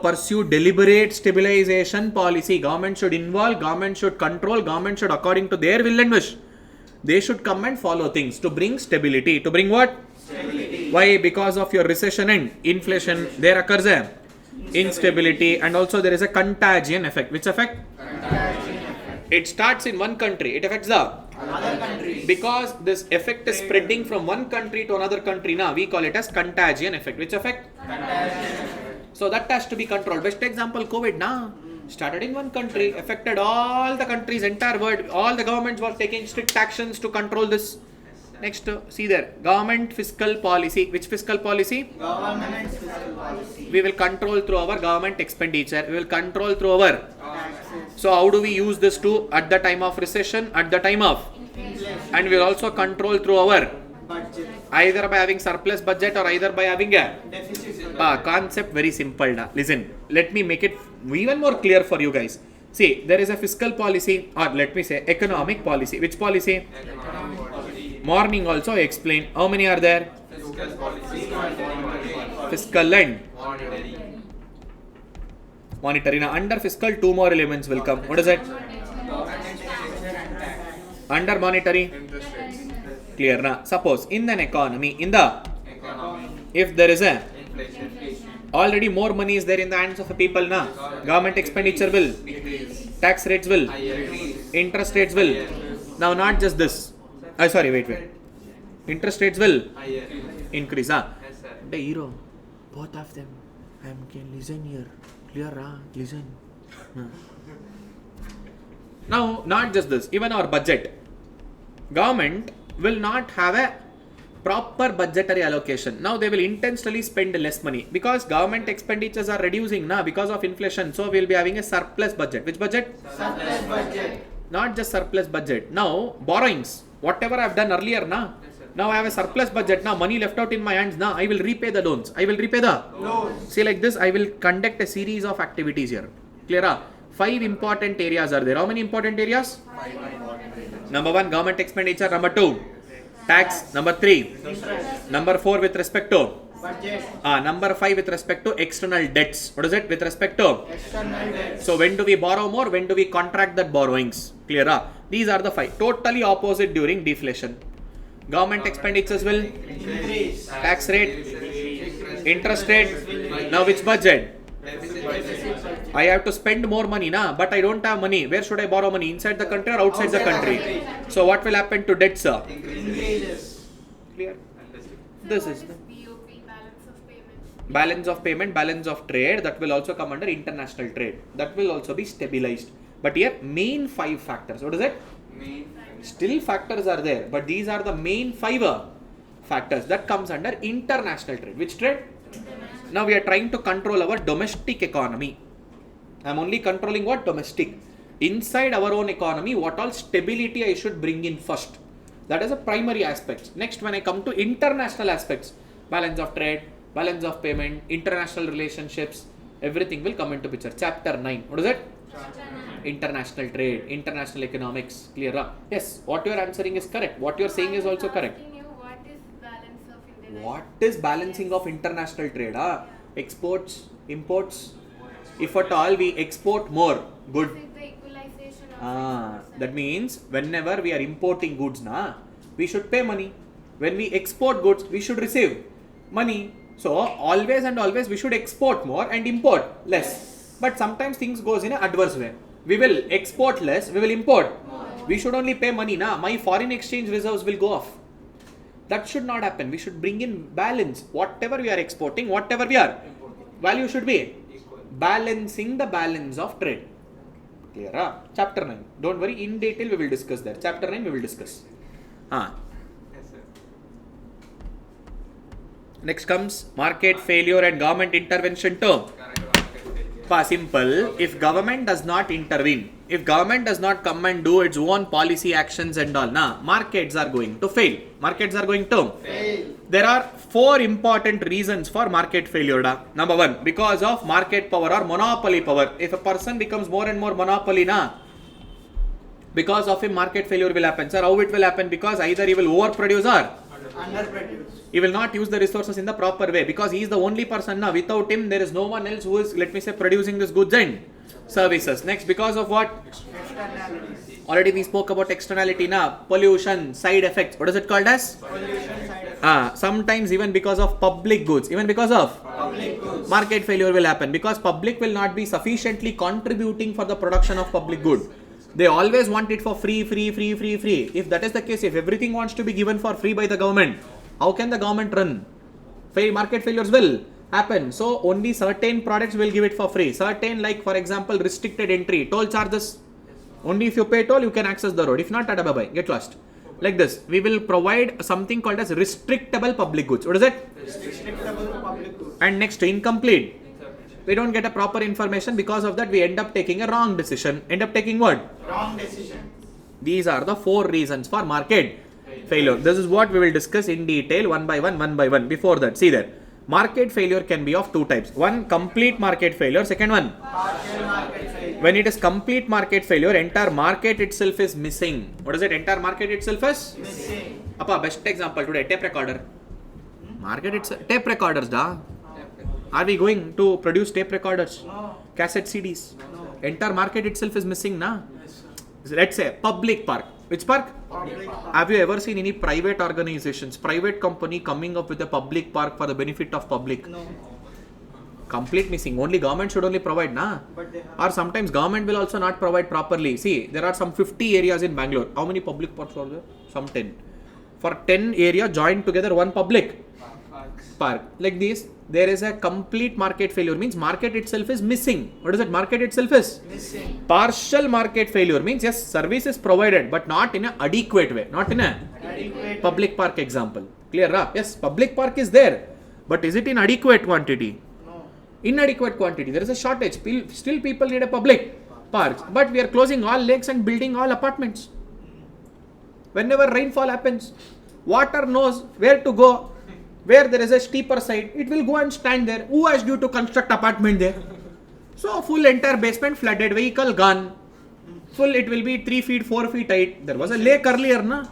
pursue deliberate stabilization policy. Government should involve, government should control, government should, according to their will and wish, they should come and follow things to bring stability. To bring what? Stability. Why? Because of your recession and inflation, there occurs a instability, and also there is a contagion effect. Which effect? It starts in one country, it affects the other countries. Because this effect is spreading from one country to another country, now we call it as contagion effect. Which effect? Contagion. So that has to be controlled. Best example, COVID now started in one country, affected all the countries, entire world. All the governments were taking strict actions to control this. Next, see there, government fiscal policy. Which fiscal policy? Government fiscal policy. We will control through our government expenditure. We will control through our taxes. So how do we use this to at the time of recession, at the time of inflation? And we will also control through our budget. Either by having surplus budget or either by having a deficit. Concept very simple. Listen, let me make it even more clear for you guys. See, there is a fiscal policy, or let me say economic policy. Which policy? Economic policy. Morning also I explained. How many are there? Fiscal policy, fiscal and monetary. Now under fiscal, two more elements will come. What is it? Under monetary? Clear na? Suppose in an economy, if there is a already more money is there in the hands of the people na, government expenditure will, tax rates will, interest rates will. Now not just this. Wait. Interest rates will increase. The hero, both of them. I can listen here. Clear? Listen. Now not just this. Even our budget. Government will not have a proper budgetary allocation. Now they will intentionally spend less money because government expenditures are reducing now because of inflation. So we will be having a surplus budget. Which budget? Surplus budget. Not just surplus budget. Now borrowings. Whatever I have done earlier now. Now I have a surplus budget. Now money left out in my hands. Now I will repay the loans. I will repay the loans. See, like this, I will conduct a series of activities here. Clear? 5 important areas are there. How many important areas? 5 important areas. Number 1, government expenditure. Number 2, tax. Number 3, number 4 with respect to budget. Number 5 with respect to external debts. What is it? With respect to external debts. So when do we borrow more? When do we contract that borrowings? Clear? These are the 5. Totally opposite during deflation. Government expenditures will increase. Tax rate, interest rate. Now which budget? I have to spend more money now, but I don't have money. Where should I borrow money? Inside the country or outside the country? So what will happen to debt, sir? Increases. Clear? This is the balance of payment, balance of trade. That will also come under international trade. That will also be stabilized. But here main 5 factors. What is it? Still factors are there, but these are the main 5 factors that comes under international trade. Which trade? Now we are trying to control our domestic economy. I am only controlling what? Domestic. Inside our own economy, what all stability I should bring in first. That is a primary aspect. Next, when I come to international aspects, balance of trade, balance of payment, international relationships, everything will come into picture. Chapter 9. What is it? International trade, international economics. Clear? Yes, what you are answering is correct. What you are saying is also correct. What is balance of international? What is balancing of international trade? Exports, imports. If at all we export more, good. This is the equalization of That means whenever we are importing goods, we should pay money. When we export goods, we should receive money. So always and always we should export more and import less. But sometimes things goes in an adverse way. We will export less, we will import. We should only pay money. My foreign exchange reserves will go off. That should not happen. We should bring in balance. Whatever we are exporting, whatever we are, value should be balancing the balance of trade. Clear? Chapter 9. Don't worry, in detail we will discuss there. Chapter 9 we will discuss. Yes, sir. Next comes market failure and government intervention term. Simple. If government does not intervene, if government does not come and do its own policy actions and all, markets are going to fail. Markets are going to fail. There are 4 important reasons for market failure. Number 1, because of market power or monopoly power. If a person becomes more and more monopoly, because of him market failure will happen. Sir, how it will happen? Because either he will overproduce or Underproduce. he will not use the resources in the proper way, because he is the only person now. Without him, there is no one else who is, let me say, producing this goods and services. Next, because of what? Externalities. Already we spoke about externality now. Pollution, side effects. What is it called as? Pollution side effects. Sometimes even because of public goods. Even because of Public goods. market failure will happen, because public will not be sufficiently contributing for the production of public good. They always want it for free. If that is the case, if everything wants to be given for free by the government, how can the government run? Market failures will happen. So only certain products will give it for free. Certain, like for example, restricted entry, toll charges. Only if you pay toll, you can access the road. If not, tada bye-bye, get lost. Like this, we will provide something called as restrictable public goods. What is it? Restrictable public goods. And next, incomplete. We don't get a proper information. Because of that, we end up taking a wrong decision. End up taking what? Wrong decision. These are the 4 reasons for market failure. This is what we will discuss in detail one by one. Before that, see there. Market failure can be of 2 types. One, complete market failure. Second one, Partial market failure. when it is complete market failure, entire market itself is missing. What is it? Entire market itself is Missing. best example today, tape recorder. Market itself, tape recorders, Are we going to produce tape recorders? No. Cassette CDs? No. Entire market itself is missing, Yes, sir. Let's say public park. Which park? Public park. Have you ever seen any private organizations, private company coming up with a public park for the benefit of public? No. Complete missing. Only government should only provide, But they have. Or sometimes government will also not provide properly. See, there are some 50 areas in Bangalore. How many public parks are there? Some 10. For 10 area joined together, one public park. Like this, there is a complete market failure. Means market itself is missing. What is it? Market itself is Missing. partial market failure. Means yes, service is provided, but not in an adequate way. Not in a Adequate. public park example. Clear? Yes, public park is there, but is it in adequate quantity? No. Inadequate quantity. There is a shortage. Still people need a public park, but we are closing all lakes and building all apartments. Whenever rainfall happens, water knows where to go. Where there is a steeper side, it will go and stand there. Who asked you to construct apartment there? So full entire basement flooded, vehicle gone. Full, it will be 3 feet, 4 feet height. There was a lake earlier, na?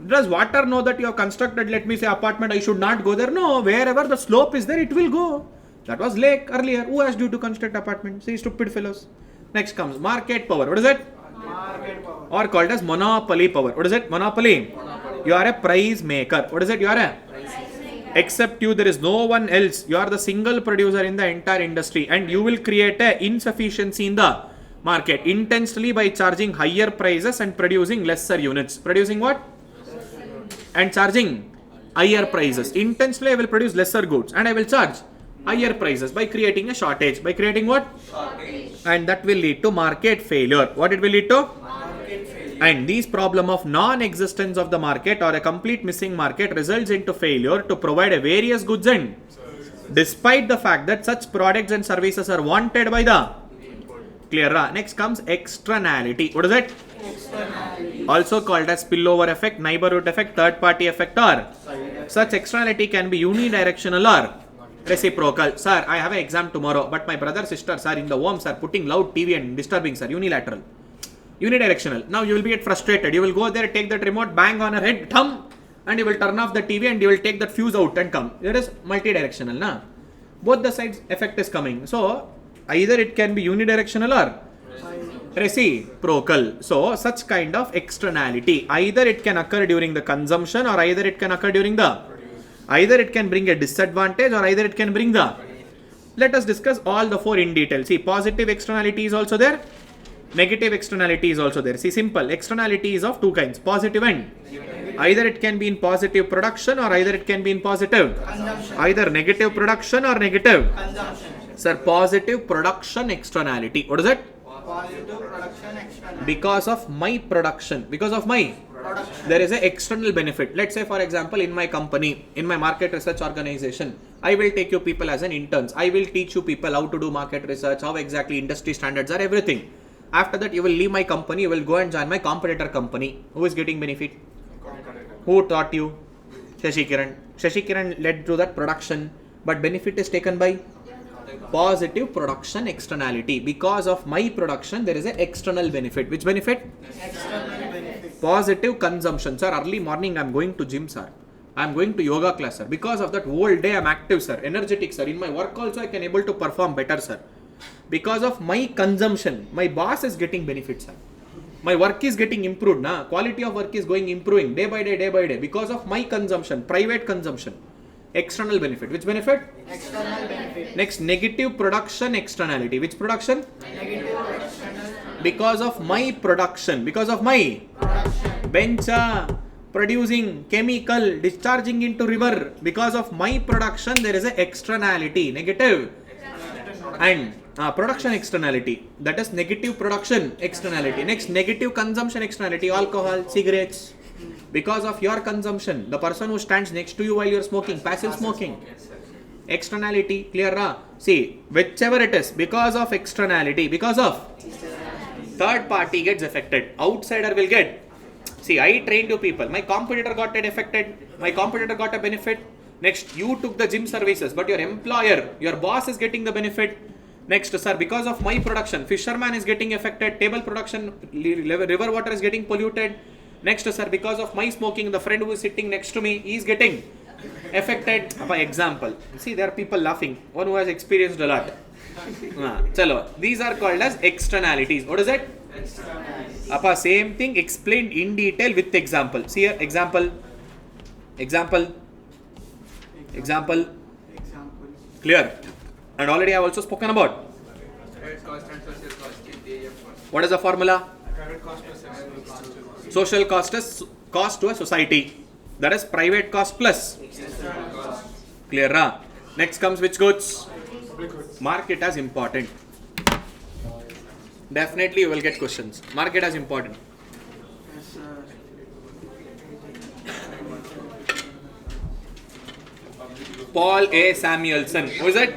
Does water know that you have constructed, let me say, apartment, I should not go there? No, wherever the slope is there, it will go. That was lake earlier. Who asked you to construct apartment? See, stupid fellows. Next comes market power. What is it? Market power. Or called as monopoly power. What is it? Monopoly. You are a price maker. What is it? You are a except you, there is no one else. You are the single producer in the entire industry, and you will create a insufficiency in the market intentionally by charging higher prices and producing lesser units. Producing what? And charging higher prices. Intentionally I will produce lesser goods and I will charge higher prices by creating a shortage. By creating what? Shortage. And that will lead to market failure. What it will lead to? Market failure. And these problem of non-existence of the market or a complete missing market results into failure to provide a various goods and despite the fact that such products and services are wanted by the clear. Next comes externality. What is it? Externality. also called as spillover effect, neighborhood effect, third party effect, or such externality can be unidirectional or reciprocal. Sir, I have an exam tomorrow, but my brother, sisters are in the home, sir, putting loud TV and disturbing, sir. Unilateral. Unidirectional. Now you will be frustrated. You will go there, take that remote, bang on her head, thumb, and you will turn off the TV and you will take that fuse out and come. There is multidirectional, na? Both the sides effect is coming. So either it can be unidirectional or reciprocal. So such kind of externality, either it can occur during the consumption or either it can occur during the, either it can bring a disadvantage or either it can bring the. Let us discuss all the four in detail. See, positive externality is also there, negative externality is also there. See, simple externality is of two kinds, positive and either it can be in positive production or either it can be in positive Consumption. either negative production or negative. Consumption. Sir, positive production externality. What is it? Positive production external. Because of my production, because of my Production. there is a external benefit. Let's say, for example, in my company, in my market research organization, I will take you people as an interns. I will teach you people how to do market research, how exactly industry standards are, everything. After that, you will leave my company, you will go and join my competitor company. Who is getting benefit? Who taught you? Shashikiran. Shashikiran led to that production, but benefit is taken by positive production externality. Because of my production, there is an external benefit. Which benefit? External benefit. Positive consumption. Sir, early morning I am going to gym, sir. I am going to yoga class, sir. Because of that whole day I am active, sir. Energetic, sir. In my work also I can able to perform better, sir. Because of my consumption, my boss is getting benefits, sir. My work is getting improved, na? Quality of work is going improving day by day, day by day. Because of my consumption, private consumption. External benefit. Which benefit? External benefit. Next, negative production externality. Which production? Negative external Because of my production. Because of my production. bench producing chemical, discharging into river. Because of my production, there is a externality. Negative. And production externality. That is negative production externality. Next, negative consumption externality. Alcohol, cigarettes. Because of your consumption, the person who stands next to you while you are smoking, passive smoking. Externality, clear? See, whichever it is, because of externality, because of third party gets affected, outsider will get. See, I trained you people, my competitor got it affected, my competitor got a benefit. Next, you took the gym services, but your employer, your boss is getting the benefit. Next, sir, because of my production, fisherman is getting affected, table production, river water is getting polluted. Next, sir, because of my smoking, the friend who is sitting next to me is getting affected. By example, see, there are people laughing. One who has experienced a lot. Chalo. These are called as externalities. What is it? Externalities. Same thing explained in detail with example. See here, example. Clear? And already I have also spoken about. Direct cost and social cost in DAF cost. What is the formula? Direct cost plus social cost. Social cost is cost to a society. That is private cost plus External cost. clear. Next comes which goods? Mark it as important. Definitely you will get questions. Mark it as important. Yes, sir. Paul A. Samuelson. Who is it?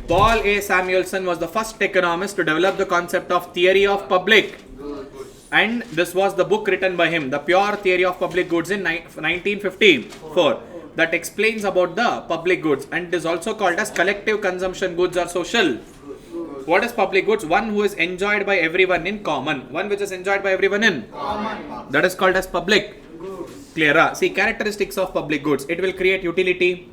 Paul A. Samuelson was the first economist to develop the concept of theory of public. And this was the book written by him, The Pure Theory of Public Goods in 1954. That explains about the public goods, and it is also called as collective consumption goods or social. What is public goods? One who is enjoyed by everyone in common. One which is enjoyed by everyone in Common. that is called as public. Clear? See, characteristics of public goods. It will create utility,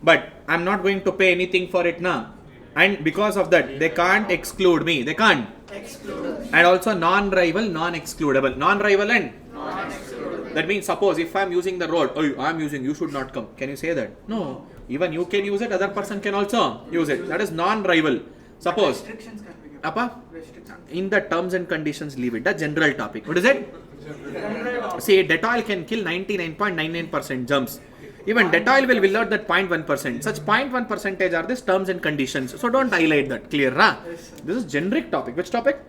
but I am not going to pay anything for it now. And because of that, they can't exclude me. They can't. Excluded. And also non-rival, non-excludable. Non-rival and Non-excluded. that means suppose if I am using the road, oh, I am using, you should not come. Can you say that? No. Even you can use it, other person can also use it. That is non-rival. Suppose, Restrictions can be given. Appa, Restrictions. in the terms and conditions, leave it. The general topic. What is it? See, Dettol can kill 99.99% germs. Even Dettol will alert that 0.1%. Such 0.1% are these terms and conditions. So don't highlight that. Clear, huh? This is generic topic. Which topic?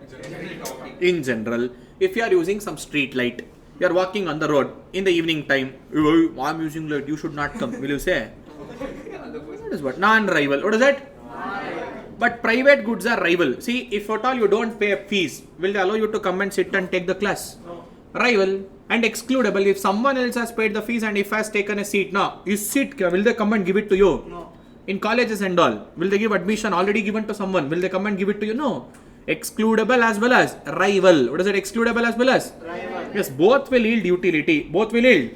In general. If you are using some street light, you are walking on the road in the evening time. "Oh, I'm using light. You should not come." Will you say? That is what? Non-rival. What is that? But private goods are rival. See, if at all you don't pay fees, will they allow you to come and sit and take the class? No. Rival and excludable. If someone else has paid the fees and if has taken a seat, now you sit, will they come and give it to you? No. In colleges and all, will they give admission already given to someone? Will they come and give it to you? No. Excludable as well as rival. What is it? Excludable as well as? Rival. Yes, both will yield utility. Both will yield.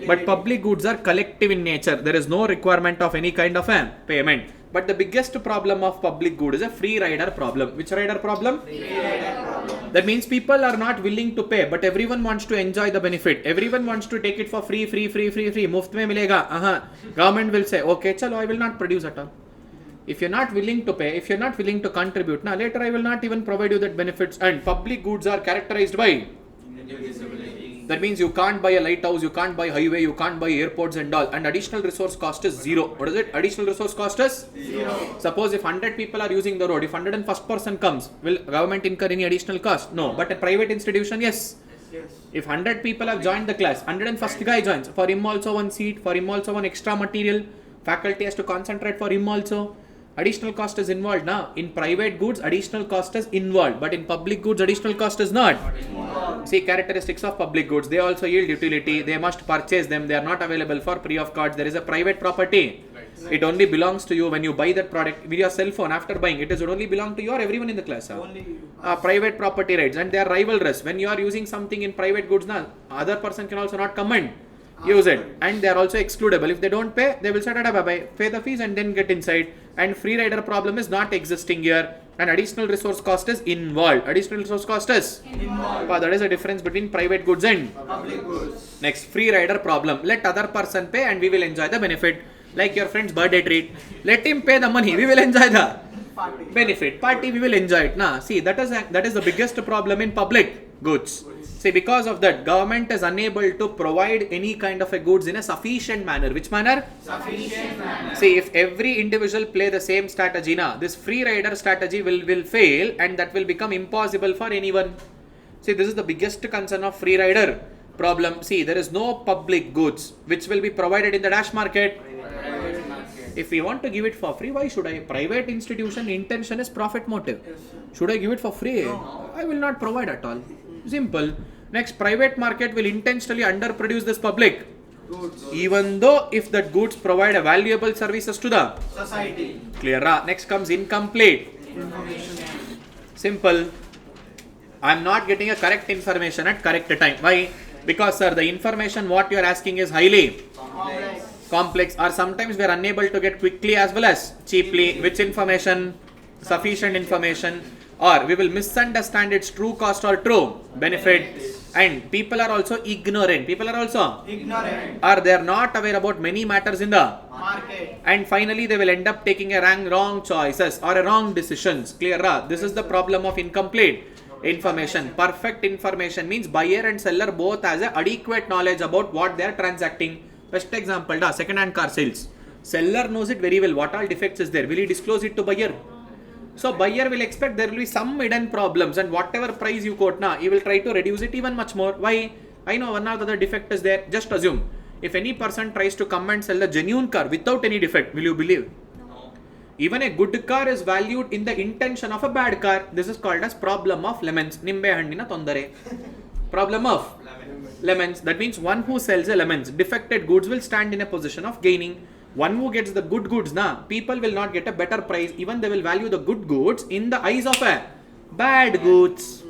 But public goods are collective in nature. There is no requirement of any kind of a payment. But the biggest problem of public good is a free rider problem. Which rider problem? Free rider problem. That means people are not willing to pay, but everyone wants to enjoy the benefit. Everyone wants to take it for free. Muft mein milega. Government will say, okay, chalo, I will not produce at all. If you're not willing to pay, if you're not willing to contribute, now later I will not even provide you that benefits. And public goods are characterized by. That means you can't buy a lighthouse, you can't buy highway, you can't buy airports and all. And additional resource cost is zero. What is it? Additional resource cost is? Zero. Suppose if 100 people are using the road, if 101st person comes, will government incur any additional cost? No. But a private institution, yes. Yes. If 100 people have joined the class, 101st guy joins. For him also one seat, for him also one extra material. Faculty has to concentrate for him also. Additional cost is involved now. In private goods, additional cost is involved. But in public goods, additional cost is not. See, characteristics of public goods. They also yield utility. They must purchase them. They are not available for free of cost. There is a private property. It only belongs to you when you buy that product with your cell phone. After buying it, would only belong to you or everyone in the class. Only you. Private property rights, and they are rivalrous. When you are using something in private goods, now other person can also not come and use it, and they are also excludable. If they don't pay, they will say pay the fees and then get inside. And free rider problem is not existing here, and additional resource cost is involved. Additional resource cost is Involved. that is the difference between private goods and Public goods. next. Free rider problem. Let other person pay and we will enjoy the benefit. Like your friend's birthday treat. Let him pay the money. We will enjoy the Party. benefit. Party, we will enjoy it. Nah, see, that is the biggest problem in public goods. See, because of that, government is unable to provide any kind of a goods in a sufficient manner. Which manner? Sufficient manner. See, if every individual play the same strategy, now this free rider strategy will fail, and that will become impossible for anyone. See, this is the biggest concern of free rider problem. See, there is no public goods which will be provided in the dash market. If we want to give it for free, why should I? Private institution intention is profit motive. Yes, sir. Should I give it for free? No. I will not provide at all. Simple. Next, private market will intentionally underproduce this public. Goods. Even though if that goods provide a valuable services to the Society. clear. Next comes incomplete. Information. Simple. I am not getting a correct information at correct time. Why? Because sir, the information what you are asking is highly complex, or sometimes we are unable to get quickly as well as cheaply. Which information? Sufficient information. Or we will misunderstand its true cost or true benefit. And people are also ignorant. People are also Ignorant. or they are not aware about many matters in the. Market. And finally they will end up taking a wrong choices or a wrong decisions. Clear? This is the problem of incomplete information. Perfect information means buyer and seller both has a adequate knowledge about what they are transacting. Best example, second hand car sales. Seller knows it very well. What all defects is there? Will he disclose it to buyer? So buyer will expect there will be some hidden problems, and whatever price you quote now, he will try to reduce it even much more. Why? I know one or the other defect is there. Just assume. If any person tries to come and sell a genuine car without any defect, will you believe? No. Even a good car is valued in the intention of a bad car. This is called as problem of lemons. Nimbe handina tondare. Problem of lemons. That means one who sells a lemons, defected goods will stand in a position of gaining. One who gets the good goods, people will not get a better price. Even they will value the good goods in the eyes of a bad goods.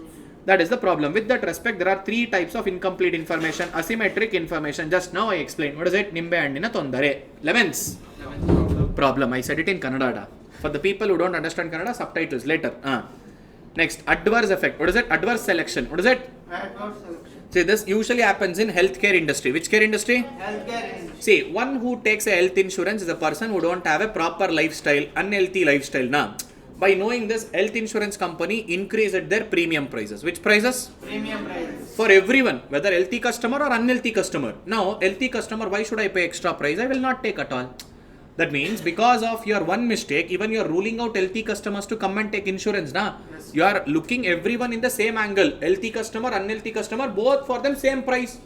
That is the problem. With that respect, there are three types of incomplete information. Asymmetric information. Just now I explained. What is it? Nimbe handina tondare. Lemons. Problem. I said it in Kannada. For the people who don't understand Kannada, subtitles later. Next, adverse effect. What is it? Adverse selection. What is it? Adverse selection. See, this usually happens in healthcare industry. Which care industry? Healthcare industry. See, one who takes a health insurance is a person who don't have a proper lifestyle, unhealthy lifestyle. By knowing this, health insurance company increased their premium prices. Which prices? Premium prices. For everyone, whether healthy customer or unhealthy customer. Now, healthy customer, why should I pay extra price? I will not take at all. That means because of your one mistake, even you are ruling out healthy customers to come and take insurance. Yes. You are looking everyone in the same angle. Healthy customer, unhealthy customer, both for them same price.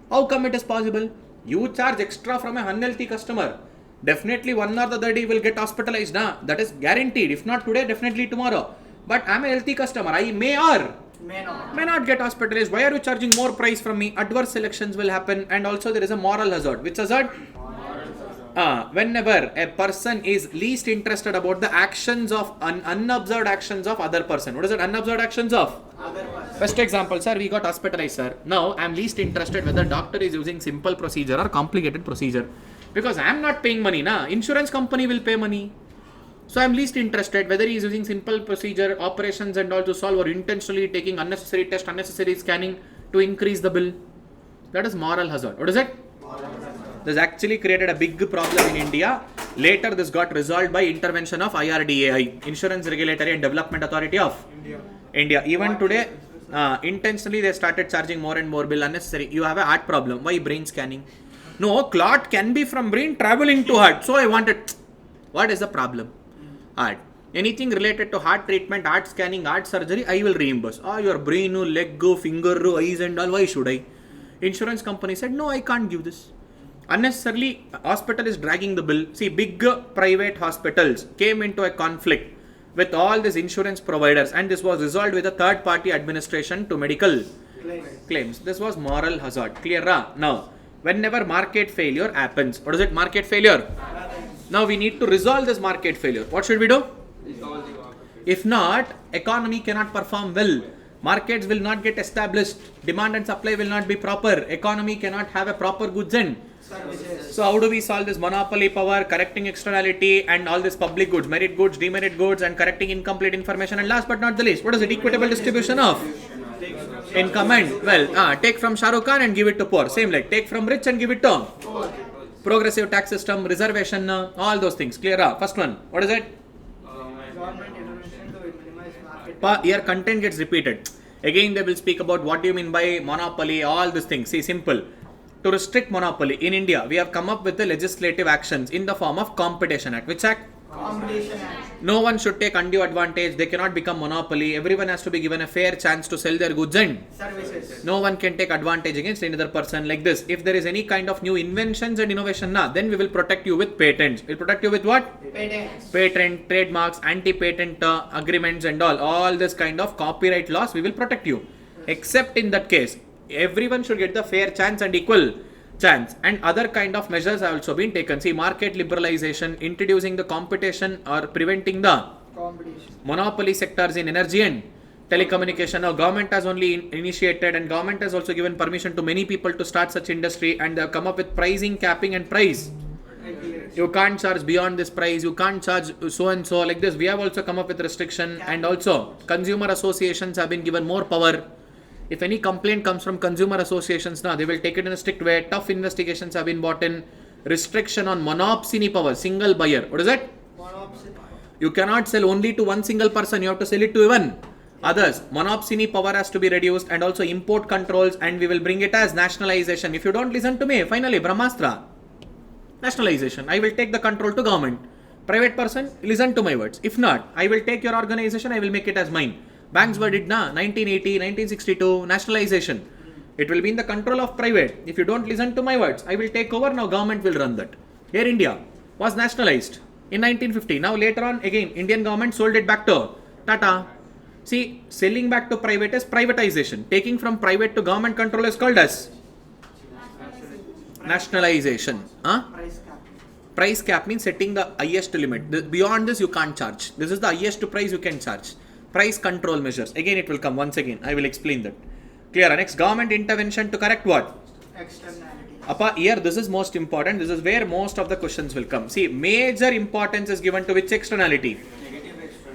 How come it is possible? You charge extra from a unhealthy customer. Definitely one or the other day you will get hospitalized. That is guaranteed. If not today, definitely tomorrow. But I'm a healthy customer. I may not get hospitalized. Why are you charging more price from me? Adverse selections will happen, and also there is a moral hazard. Which hazard? Whenever a person is least interested about the actions of unobserved actions of other person. What is it? Unobserved actions of other person. First example, sir, we got hospitalized, sir. Now I'm least interested whether doctor is using simple procedure or complicated procedure, because I'm not paying money. Insurance company will pay money. So I'm least interested whether he is using simple procedure, operations and all to solve, or intentionally taking unnecessary test, unnecessary scanning to increase the bill. That is moral hazard. What is it? This actually created a big problem in India. Later this got resolved by intervention of IRDAI, Insurance Regulatory and Development Authority of India. Even today, intentionally they started charging more and more bill unnecessary. You have a heart problem. Why brain scanning? No, clot can be from brain traveling to heart. So I wanted. What is the problem? Heart. Anything related to heart treatment, heart scanning, heart surgery, I will reimburse. Your brain, leg, finger, eyes and all, why should I? Insurance company said, no, I can't give this. Unnecessarily, hospital is dragging the bill. See, big private hospitals came into a conflict with all these insurance providers, and this was resolved with a third party administration to medical claims. This was moral hazard. Clear? Now, whenever market failure happens, what is it? Market failure. Now we need to resolve this market failure. What should we do? If not, economy cannot perform well. Markets will not get established. Demand and supply will not be proper. Economy cannot have a proper goods and services. So how do we solve this monopoly power, correcting externality and all this public goods, merit goods, demerit goods, and correcting incomplete information? And last but not the least, what is it? Equitable distribution of income and take from Shah Rukh Khan and give it to poor. Same like take from rich and give it to progressive tax system, reservation, all those things. Clear? First one, what is it? Government intervention to minimize market. Here content gets repeated. Again they will speak about what do you mean by monopoly, all these things. See, simple. To restrict monopoly, in India, we have come up with the legislative actions in the form of Competition Act. Which act? Competition Act. No one should take undue advantage. They cannot become monopoly. Everyone has to be given a fair chance to sell their goods and Services. no one can take advantage against another person like this. If there is any kind of new inventions and innovation, then we will protect you with patents. We'll protect you with what? Patents. Patent, trademarks, anti-patent agreements and all this kind of copyright laws, we will protect you. Except in that case, everyone should get the fair chance and equal chance, and other kind of measures have also been taken. See, market liberalization, introducing the competition or preventing the Competition. monopoly sectors in energy and telecommunication. Now government has only initiated, and government has also given permission to many people to start such industry, and they have come up with pricing, capping and price. You can't charge beyond this price, you can't charge so and so like this. We have also come up with restriction, and also consumer associations have been given more power. If any complaint comes from consumer associations, they will take it in a strict way. Tough investigations have been brought in. Restriction on monopsony power, single buyer. What is it? Monopsony. You cannot sell only to one single person. You have to sell it to even others. Monopsony power has to be reduced, and also import controls, and we will bring it as nationalization. If you don't listen to me, finally, Brahmastra. Nationalization. I will take the control to government. Private person, listen to my words. If not, I will take your organization, I will make it as mine. Banks were did 1980, 1962, nationalization. It will be in the control of private. If you don't listen to my words, I will take over. Now government will run that. Air India was nationalized in 1950. Now later on, again, Indian government sold it back to Tata. See, selling back to private is privatization. Taking from private to government control is called as nationalization. Price cap. Price cap means setting the highest limit. Beyond this, you can't charge. This is the highest price you can charge. Price control measures. Again, it will come once again. I will explain that. Clear? Next, government intervention to correct what? Externality. Here, this is most important. This is where most of the questions will come. See, major importance is given to which externality?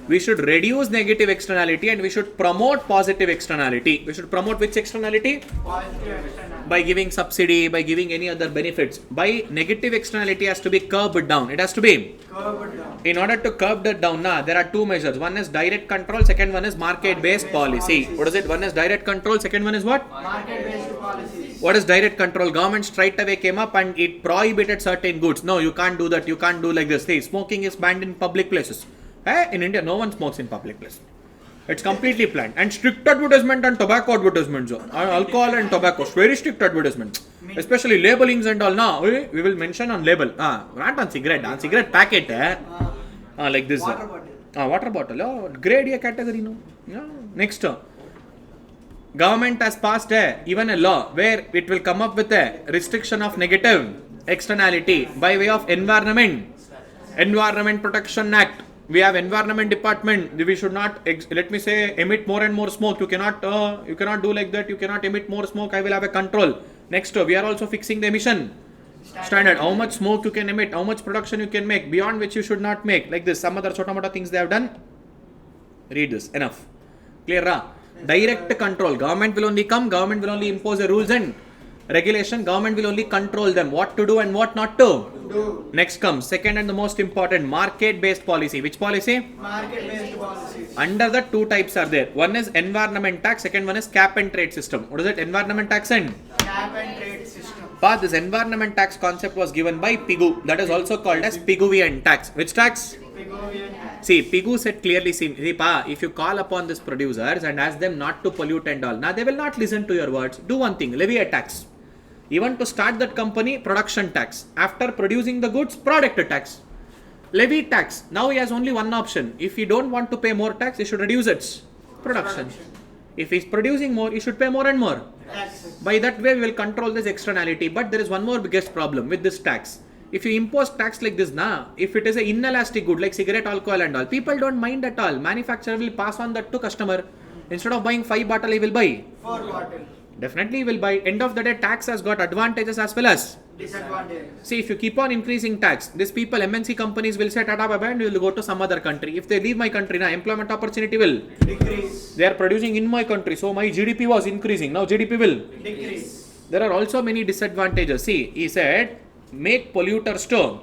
We should reduce negative externality and we should promote positive externality. We should promote which externality? Positive externality. By giving subsidy, by giving any other benefits. By negative externality has to be curbed down. It has to be Curved down. in order to curb that down, there are two measures. One is direct control, second one is market-based policy. What is it? One is direct control, second one is what? Market-based policies. What is direct control? Government straight away came up and it prohibited certain goods. No, you can't do that. You can't do like this. See, smoking is banned in public places. In India, no one smokes in public places. It's completely planned. And strict advertisement and tobacco advertisements. Alcohol and tobacco. Very strict advertisements. Especially labelings and all. Now, we will mention on label. Not on cigarette. On cigarette packet. Like this. Water bottle. Water bottle. Oh, grade A category. No. Yeah. Next. Government has passed even a law where it will come up with a restriction of negative externality by way of Environment Protection Act. We have Environment Department. We should not, emit more and more smoke. You cannot do like that. You cannot emit more smoke. I will have a control. Next, we are also fixing the emission standard. How much smoke you can emit, how much production you can make, beyond which you should not make. Like this, some other chota mota things they have done. Read this. Enough. Clear, ra? Direct control. Government will only come. Government will only impose the rules and regulation. Government will only control them. What to do and what not to do. Next comes second and the most important, market-based policy. Which policy? Market-based policies. Under the two types are there. One is environment tax. Second one is cap and trade system. What is it? Environment tax and Cap and trade system. But this environment tax concept was given by Pigu. That is also called as Piguvian tax. Which tax? Pigovian tax. See, Pigu said clearly, if you call upon these producers and ask them not to pollute and all, now they will not listen to your words. Do one thing, levy a tax. Even to start that company, production tax. After producing the goods, product tax. Levy tax. Now he has only one option. If he don't want to pay more tax, he should reduce its production. If he's producing more, he should pay more and more. Taxes. By that way, we will control this externality. But there is one more biggest problem with this tax. If you impose tax like this, if it is an inelastic good like cigarette, alcohol and all, people don't mind at all. Manufacturer will pass on that to customer. Instead of buying 5 bottles, he will buy 4 bottles. Definitely he will buy. End of the day, tax has got advantages as well as Disadvantages. see, if you keep on increasing tax, these people, MNC companies will say Tata bye-bye and will go to some other country. If they leave my country, employment opportunity will Decrease. they are producing in my country, so my GDP was increasing. Now GDP will Decrease. There are also many disadvantages. See, he said, make polluters to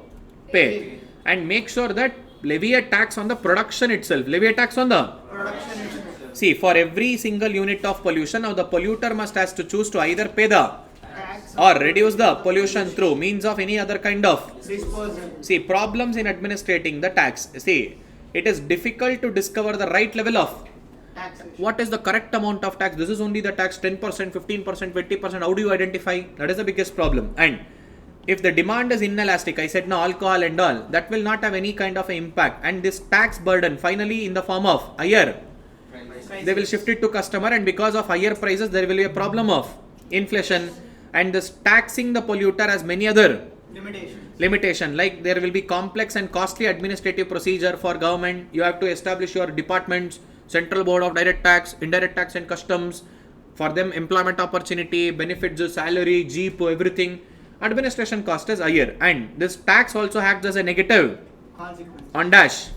pay and make sure that levy a tax on the production itself. Levy a tax on the Production itself. see, for every single unit of pollution, now the polluter must has to choose to either pay the Tax or reduce the pollution through means of any other kind of. disposal. See, problems in administrating the tax. See, it is difficult to discover the right level of Taxation. what is the correct amount of tax. This is only the tax 10%, 15%, 20%. How do you identify? That is the biggest problem. And if the demand is inelastic, I said no, alcohol and all, that will not have any kind of an impact. And this tax burden finally in the form of higher, they will shift it to customer, and because of higher prices, there will be a problem of inflation. And this taxing the polluter has many other limitation, like there will be complex and costly administrative procedure for government. You have to establish your departments, Central Board of Direct Tax, Indirect Tax and Customs. For them, employment opportunity, benefits, salary, jeep, everything. Administration cost is higher, and this tax also acts as a negative Consequence. on dash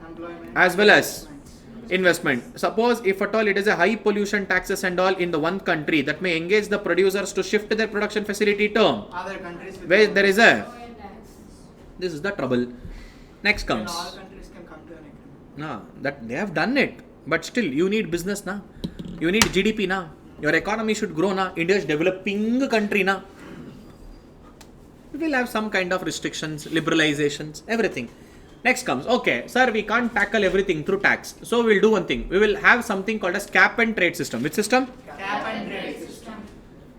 Employment. as well as investment. Suppose if at all it is a high pollution taxes and all in the one country, that may engage the producers to shift their production facility to Other countries with where there is a, this is the trouble. Next Then comes, all countries can come to an agreement. no, that they have done it, but still you need business na, you need GDP na, your economy should grow na. India is developing country na. We will have some kind of restrictions, liberalizations, everything. Next comes, okay, sir, we can't tackle everything through tax. So we'll do one thing. We will have something called as cap and trade system. Which system? Cap and trade system.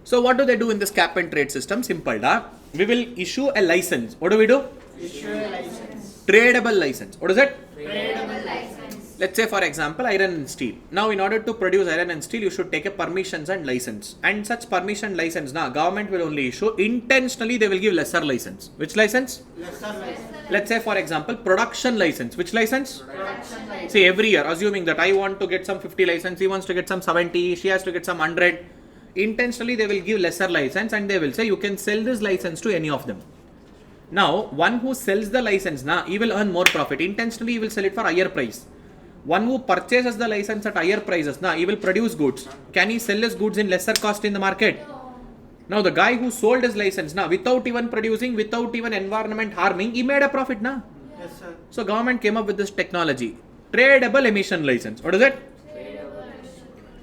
So what do they do in this cap and trade system? Simple, da. We will issue a license. What do we do? Issue a license. Tradable license. What is it? Tradable license. Let's say, for example, iron and steel. Now, in order to produce iron and steel, you should take a permissions and license. And such permission license, now government will only issue. Intentionally, they will give lesser license. Which license? Lesser license. Let's say, for example, production license. Which license? Production license. See, every year, assuming that I want to get some 50 license, he wants to get some 70, she has to get some 100. Intentionally, they will give lesser license and they will say, you can sell this license to any of them. Now, one who sells the license, he will earn more profit. Intentionally, he will sell it for higher price. One who purchases the license at higher prices, he will produce goods. Can he sell his goods in lesser cost in the market? Now, the guy who sold his license, without even producing, without even environment harming, he made a profit, Yes, sir. So, government came up with this technology. Tradable emission license. What is it?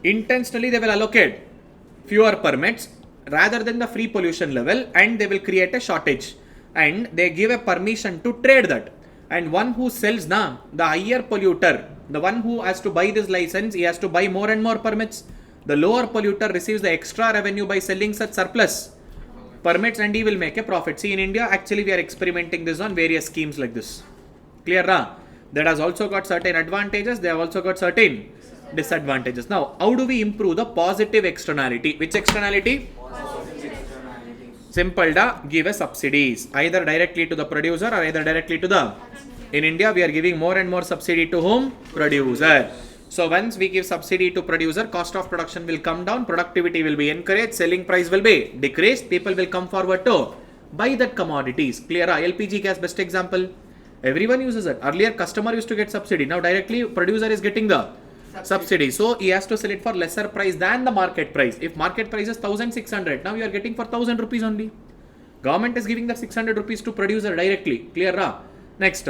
Intentionally, they will allocate fewer permits rather than the free pollution level, and they will create a shortage. And they give a permission to trade that. And one who sells the higher polluter The one who has to buy this license, he has to buy more and more permits. The lower polluter receives the extra revenue by selling such surplus permits and he will make a profit. See, in India, actually we are experimenting this on various schemes like this. Clear, ra? That has also got certain advantages, they have also got certain disadvantages. Now, how do we improve the positive externality? Which externality? Simple da, give a subsidies, either directly to the producer or either directly to the... In India, we are giving more and more subsidy to whom? Producer. So once we give subsidy to producer, cost of production will come down, productivity will be encouraged, selling price will be decreased, people will come forward to buy that commodities. Clear? LPG gas, best example. Everyone uses it. Earlier, customer used to get subsidy. Now directly, producer is getting the subsidy. So he has to sell it for lesser price than the market price. If market price is 1,600, now you are getting for 1,000 rupees only. Government is giving the 600 rupees to producer directly. Clear? Ra? Next,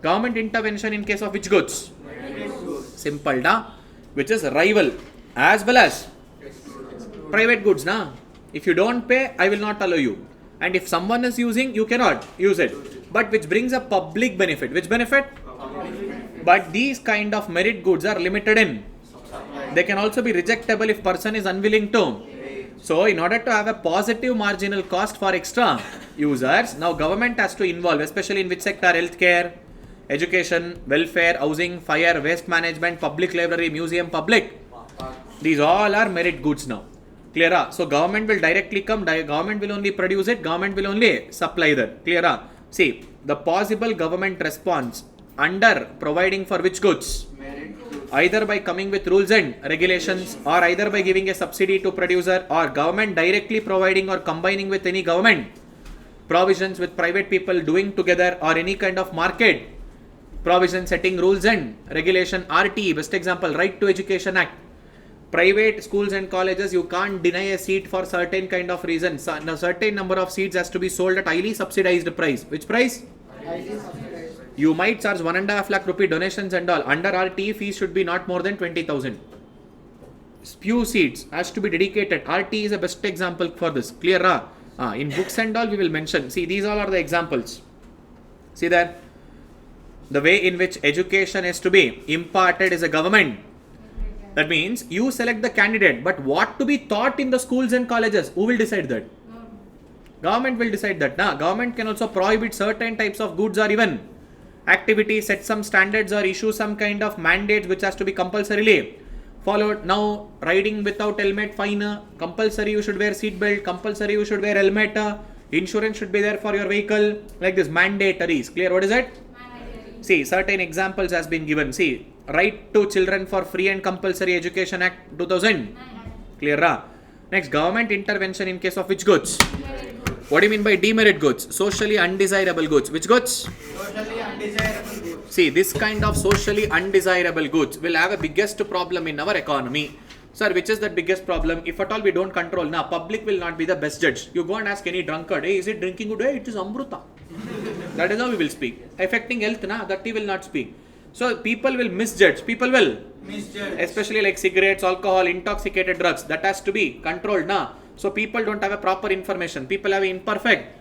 government intervention in case of which goods? Simple da, which is rival as well as private goods na. If you don't pay, I will not allow you. And if someone is using, you cannot use it. But which brings a public benefit. Which benefit? But these kind of merit goods are limited in. They can also be rejectable if person is unwilling to. So in order to have a positive marginal cost for extra users, now government has to involve, especially in which sector? Healthcare, education, welfare, housing, fire, waste management, public library, museum, public. These all are merit goods now. Clear? So government will directly come, government will only produce it, government will only supply that. Clear? See, the possible government response under providing for which goods? Either by coming with rules and regulations, or either by giving a subsidy to producer, or government directly providing or combining with any government provisions with private people doing together, or any kind of market provision setting rules and regulation. RTE, best example, Right to Education Act. Private schools and colleges, you can't deny a seat for certain kind of reasons. A certain number of seats has to be sold at highly subsidized price. Which price? You might charge 1.5 lakh rupee donations and all. Under RTE, fees should be not more than 20,000. Few seats has to be dedicated. RTE is a best example for this. Clear? In books and all we will mention. See, these all are the examples. See there? The way in which education is to be imparted is a government. That means you select the candidate, but what to be taught in the schools and colleges, who will decide that? Government will decide that. Government can also prohibit certain types of goods or even activities, set some standards or issue some kind of mandates which has to be compulsorily followed. Now, riding without helmet, fine. Compulsory you should wear seat belt, compulsory you should wear helmet, insurance should be there for your vehicle, like this, mandatories. Clear? What is it? See, certain examples has been given. See, Right to Children for Free and Compulsory Education Act 2000. Clear? Next, government intervention in case of which goods? What do you mean by demerit goods? Socially undesirable goods. Which goods? Socially undesirable goods. See, this kind of socially undesirable goods will have a biggest problem in our economy. Sir, which is the biggest problem? If at all we don't control, public will not be the best judge. You go and ask any drunkard, hey, is it drinking good? Hey, it is Amruta. That is how we will speak. Affecting health, that he will not speak. So people will misjudge. People will misjudge. Especially like cigarettes, alcohol, intoxicated drugs. That has to be controlled. So people don't have a proper information. People have imperfect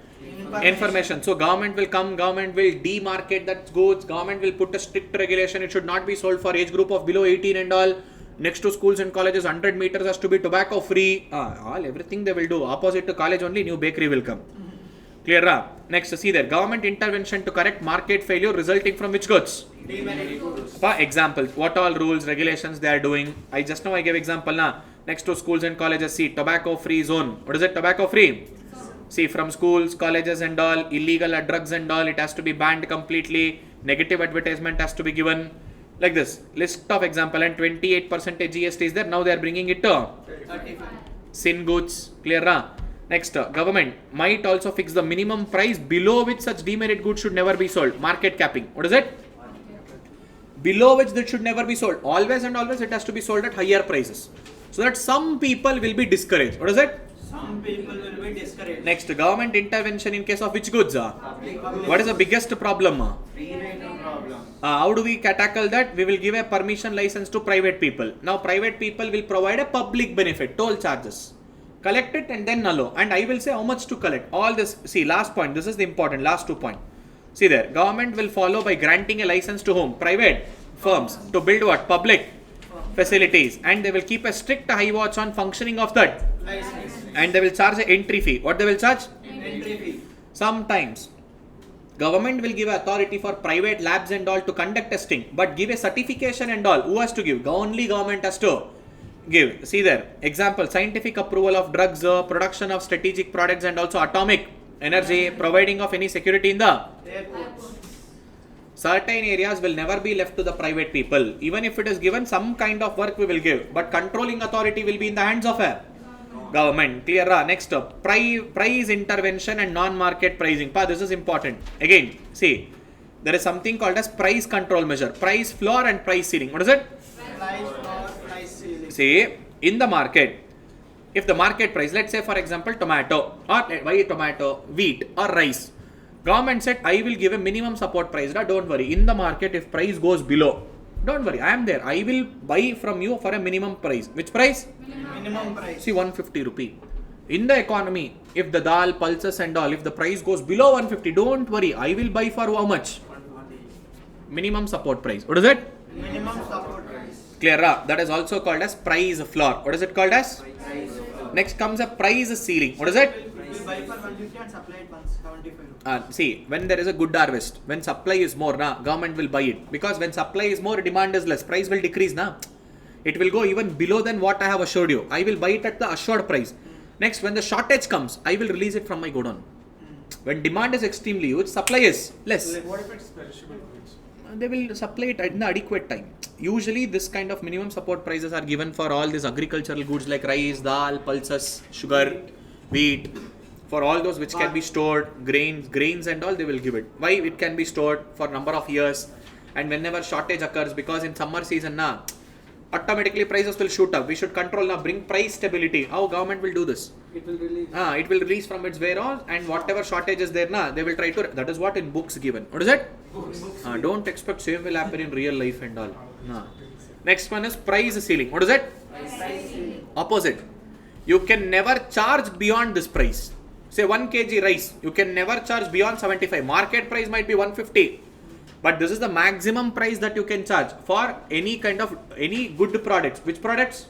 information. So government will come, government will demarcate that goods. Government will put a strict regulation. It should not be sold for age group of below 18 and all. Next to schools and colleges, 100 meters has to be tobacco free. Everything they will do. Opposite to college only, new bakery will come. Clear? Next, see there. Government intervention to correct market failure resulting from which goods? For example, what all rules, regulations they are doing. I gave example Next to schools and colleges, see, tobacco free zone. What is it? Tobacco free? See, from schools, colleges and all, illegal drugs and all, it has to be banned completely. Negative advertisement has to be given. Like this. List of example, and 28% GST is there. Now they are bringing it to 35. Sin goods. Clear? Next, government might also fix the minimum price below which such demerit goods should never be sold. Market capping. What is it? Below which that should never be sold. Always and always it has to be sold at higher prices. So that some people will be discouraged. What is it? Some people will be discouraged. Next, government intervention in case of which goods? What is the biggest problem? Free rate problem. How do we tackle that? We will give a permission license to private people. Now private people will provide a public benefit, toll charges. Collect it and then allow. And I will say how much to collect. All this, see, last point, this is the important, last 2 points. See there, government will follow by granting a license to whom? Private firms to build what? Public facilities, and they will keep a strict high watch on functioning of that, and they will charge an entry fee. What they will charge? Entry fee. Sometimes government will give authority for private labs and all to conduct testing, but give a certification and all. Who has to give? Only government has to give. See there, example, scientific approval of drugs, production of strategic products, and also atomic energy, providing of any security in the Airports. certain areas will never be left to the private people. Even if it is given, some kind of work we will give, but controlling authority will be in the hands of a government. Clear? Next up, price intervention and non-market pricing. This is important. Again, see, there is something called as price control measure, price floor and price ceiling. What is it? Price floor, price ceiling. See, in the market, if the market price, let's say for example tomato, or why tomato, wheat or rice, government said I will give a minimum support price. Don't worry, in the market if price goes below, don't worry, I am there, I will buy from you for a minimum price. Which price? Minimum price. See, 150 rupee. In the economy, if the dal, pulses and all, if the price goes below 150, don't worry, I will buy for how much? Minimum support price. What is it? Minimum support price. Clear? That is also called as price floor. What is it called as? Price floor. Next comes a price ceiling. What is it? We buy for 150 and supply it 175. See, when there is a good harvest, when supply is more, government will buy it. Because when supply is more, demand is less, price will decrease. It will go even below than what I have assured you. I will buy it at the assured price. Next, when the shortage comes, I will release it from my godown. When demand is extremely huge, supply is less. What if it's perishable goods? They will supply it in the adequate time. Usually, this kind of minimum support prices are given for all these agricultural goods like rice, dal, pulses, sugar, wheat. For all those which can be stored, grains and all, they will give it. Why? It can be stored for number of years, and whenever shortage occurs, because in summer season, automatically prices will shoot up. We should control bring price stability. How government will do this? It will release. It will release from its warehouse, and whatever shortage is there, they will try to. That is what in books given. What is it? Don't expect same will happen in real life and all. Next one is price ceiling. What is it? Price ceiling. Opposite. You can never charge beyond this price. Say 1 kg rice, you can never charge beyond 75. Market price might be 150. But this is the maximum price that you can charge for any good products. Which products?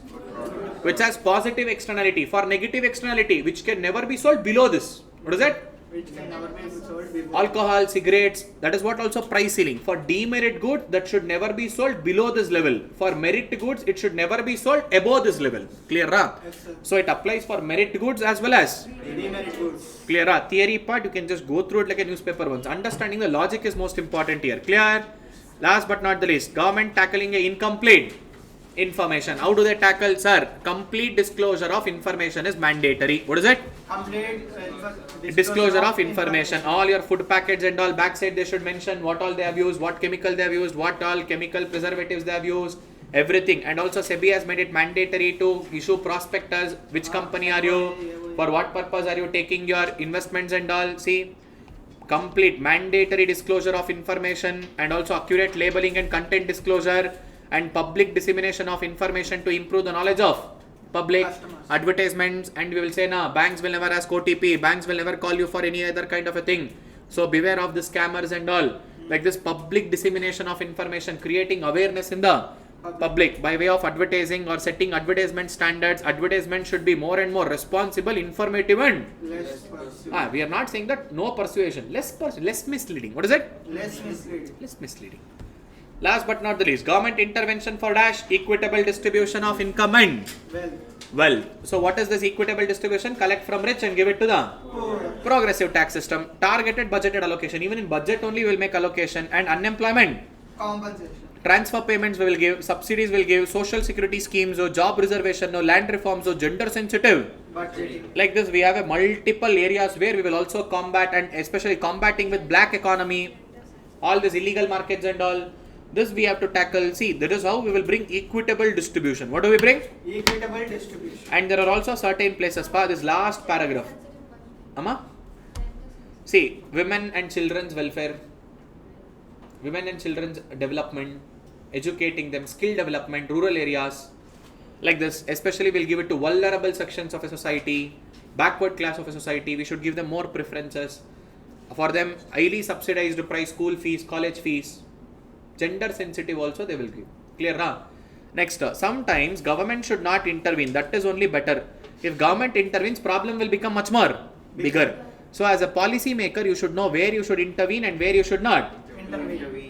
Which has positive externality. For negative externality, which can never be sold below this. What is it? Which can never be sold before. Alcohol, cigarettes, that is what also price ceiling. For demerit goods, that should never be sold below this level. For merit goods, it should never be sold above this level. Clear? Yes, sir. So it applies for merit goods as well as Demerit goods. clear. Theory part, you can just go through it like a newspaper once. Understanding the logic is most important here. Clear? Last but not the least, government tackling a incomplete information. How do they tackle? Sir, complete disclosure of information is mandatory. What is it? Complete Disclosure of information. All your food packets and all, backside they should mention what all they have used, what chemical they have used, what all chemical preservatives they have used, everything. And also SEBI has made it mandatory to issue prospectus. Which company are you? For what purpose are you taking your investments and all? See, complete mandatory disclosure of information, and also accurate labeling and content disclosure, and public dissemination of information to improve the knowledge of public. Customers. Advertisements, and we will say banks will never ask OTP, banks will never call you for any other kind of a thing, so beware of the scammers and all. Like this public dissemination of information, creating awareness in the public by way of advertising or setting advertisement standards. Advertisement should be more and more responsible, informative, and Less pursuit. we are not saying that no persuasion, less misleading. What is it? Less misleading. Less misleading. Last but not the least, government intervention for equitable distribution of income and wealth. So what is this equitable distribution? Collect from rich and give it to the progressive tax system. Targeted budgeted allocation. Even in budget only we will make allocation. And unemployment Compensation. transfer payments we will give, subsidies will give, social security schemes or job reservation or land reforms or gender sensitive. Budgeting. Like this, we have a multiple areas where we will also combat, and especially combating with black economy, all these illegal markets and all. This we have to tackle. See, that is how we will bring equitable distribution. What do we bring? Equitable distribution. And there are also certain places. This last paragraph. Amma? See, women and children's welfare, women and children's development, educating them, skill development, rural areas. Like this, especially we'll give it to vulnerable sections of a society, backward class of a society. We should give them more preferences. For them, highly subsidized price school fees, college fees. Gender sensitive also they will give. Clear na? Next, sometimes government should not intervene. That is only better. If government intervenes, problem will become much more bigger. So as a policy maker, you should know where you should intervene and where you should not.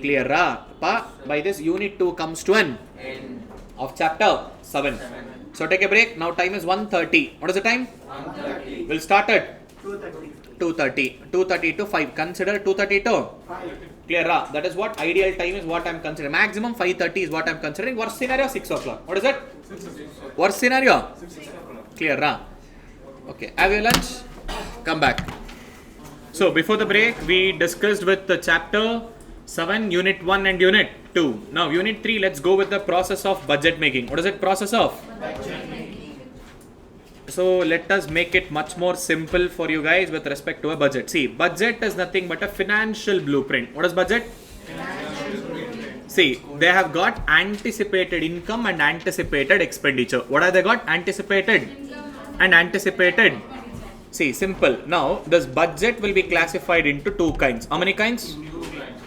Clear ra? By this unit 2 comes to an end of chapter 7. So take a break. Now time is 1:30. What is the time? 1:30. We'll start at 2:30. 2:30 to 5. Consider 2:30 to 5. Clear ra? That is what ideal time is what I am considering. Maximum 5:30 is what I am considering. Worst scenario 6 o'clock. What is it? Worst scenario? Clear ra? Okay. Have your lunch. Come back. So before the break, we discussed with the chapter 7, unit 1 and unit 2. Now unit 3, let's go with the process of budget making. What is it? Process of? Budget making. So let us make it much more simple for you guys with respect to a budget. See, budget is nothing but a financial blueprint. What is budget? Financial blueprint. See, they have got anticipated income and anticipated expenditure. What are they got? Anticipated and anticipated. See, simple. Now, this budget will be classified into 2 kinds. How many kinds? 2 kinds.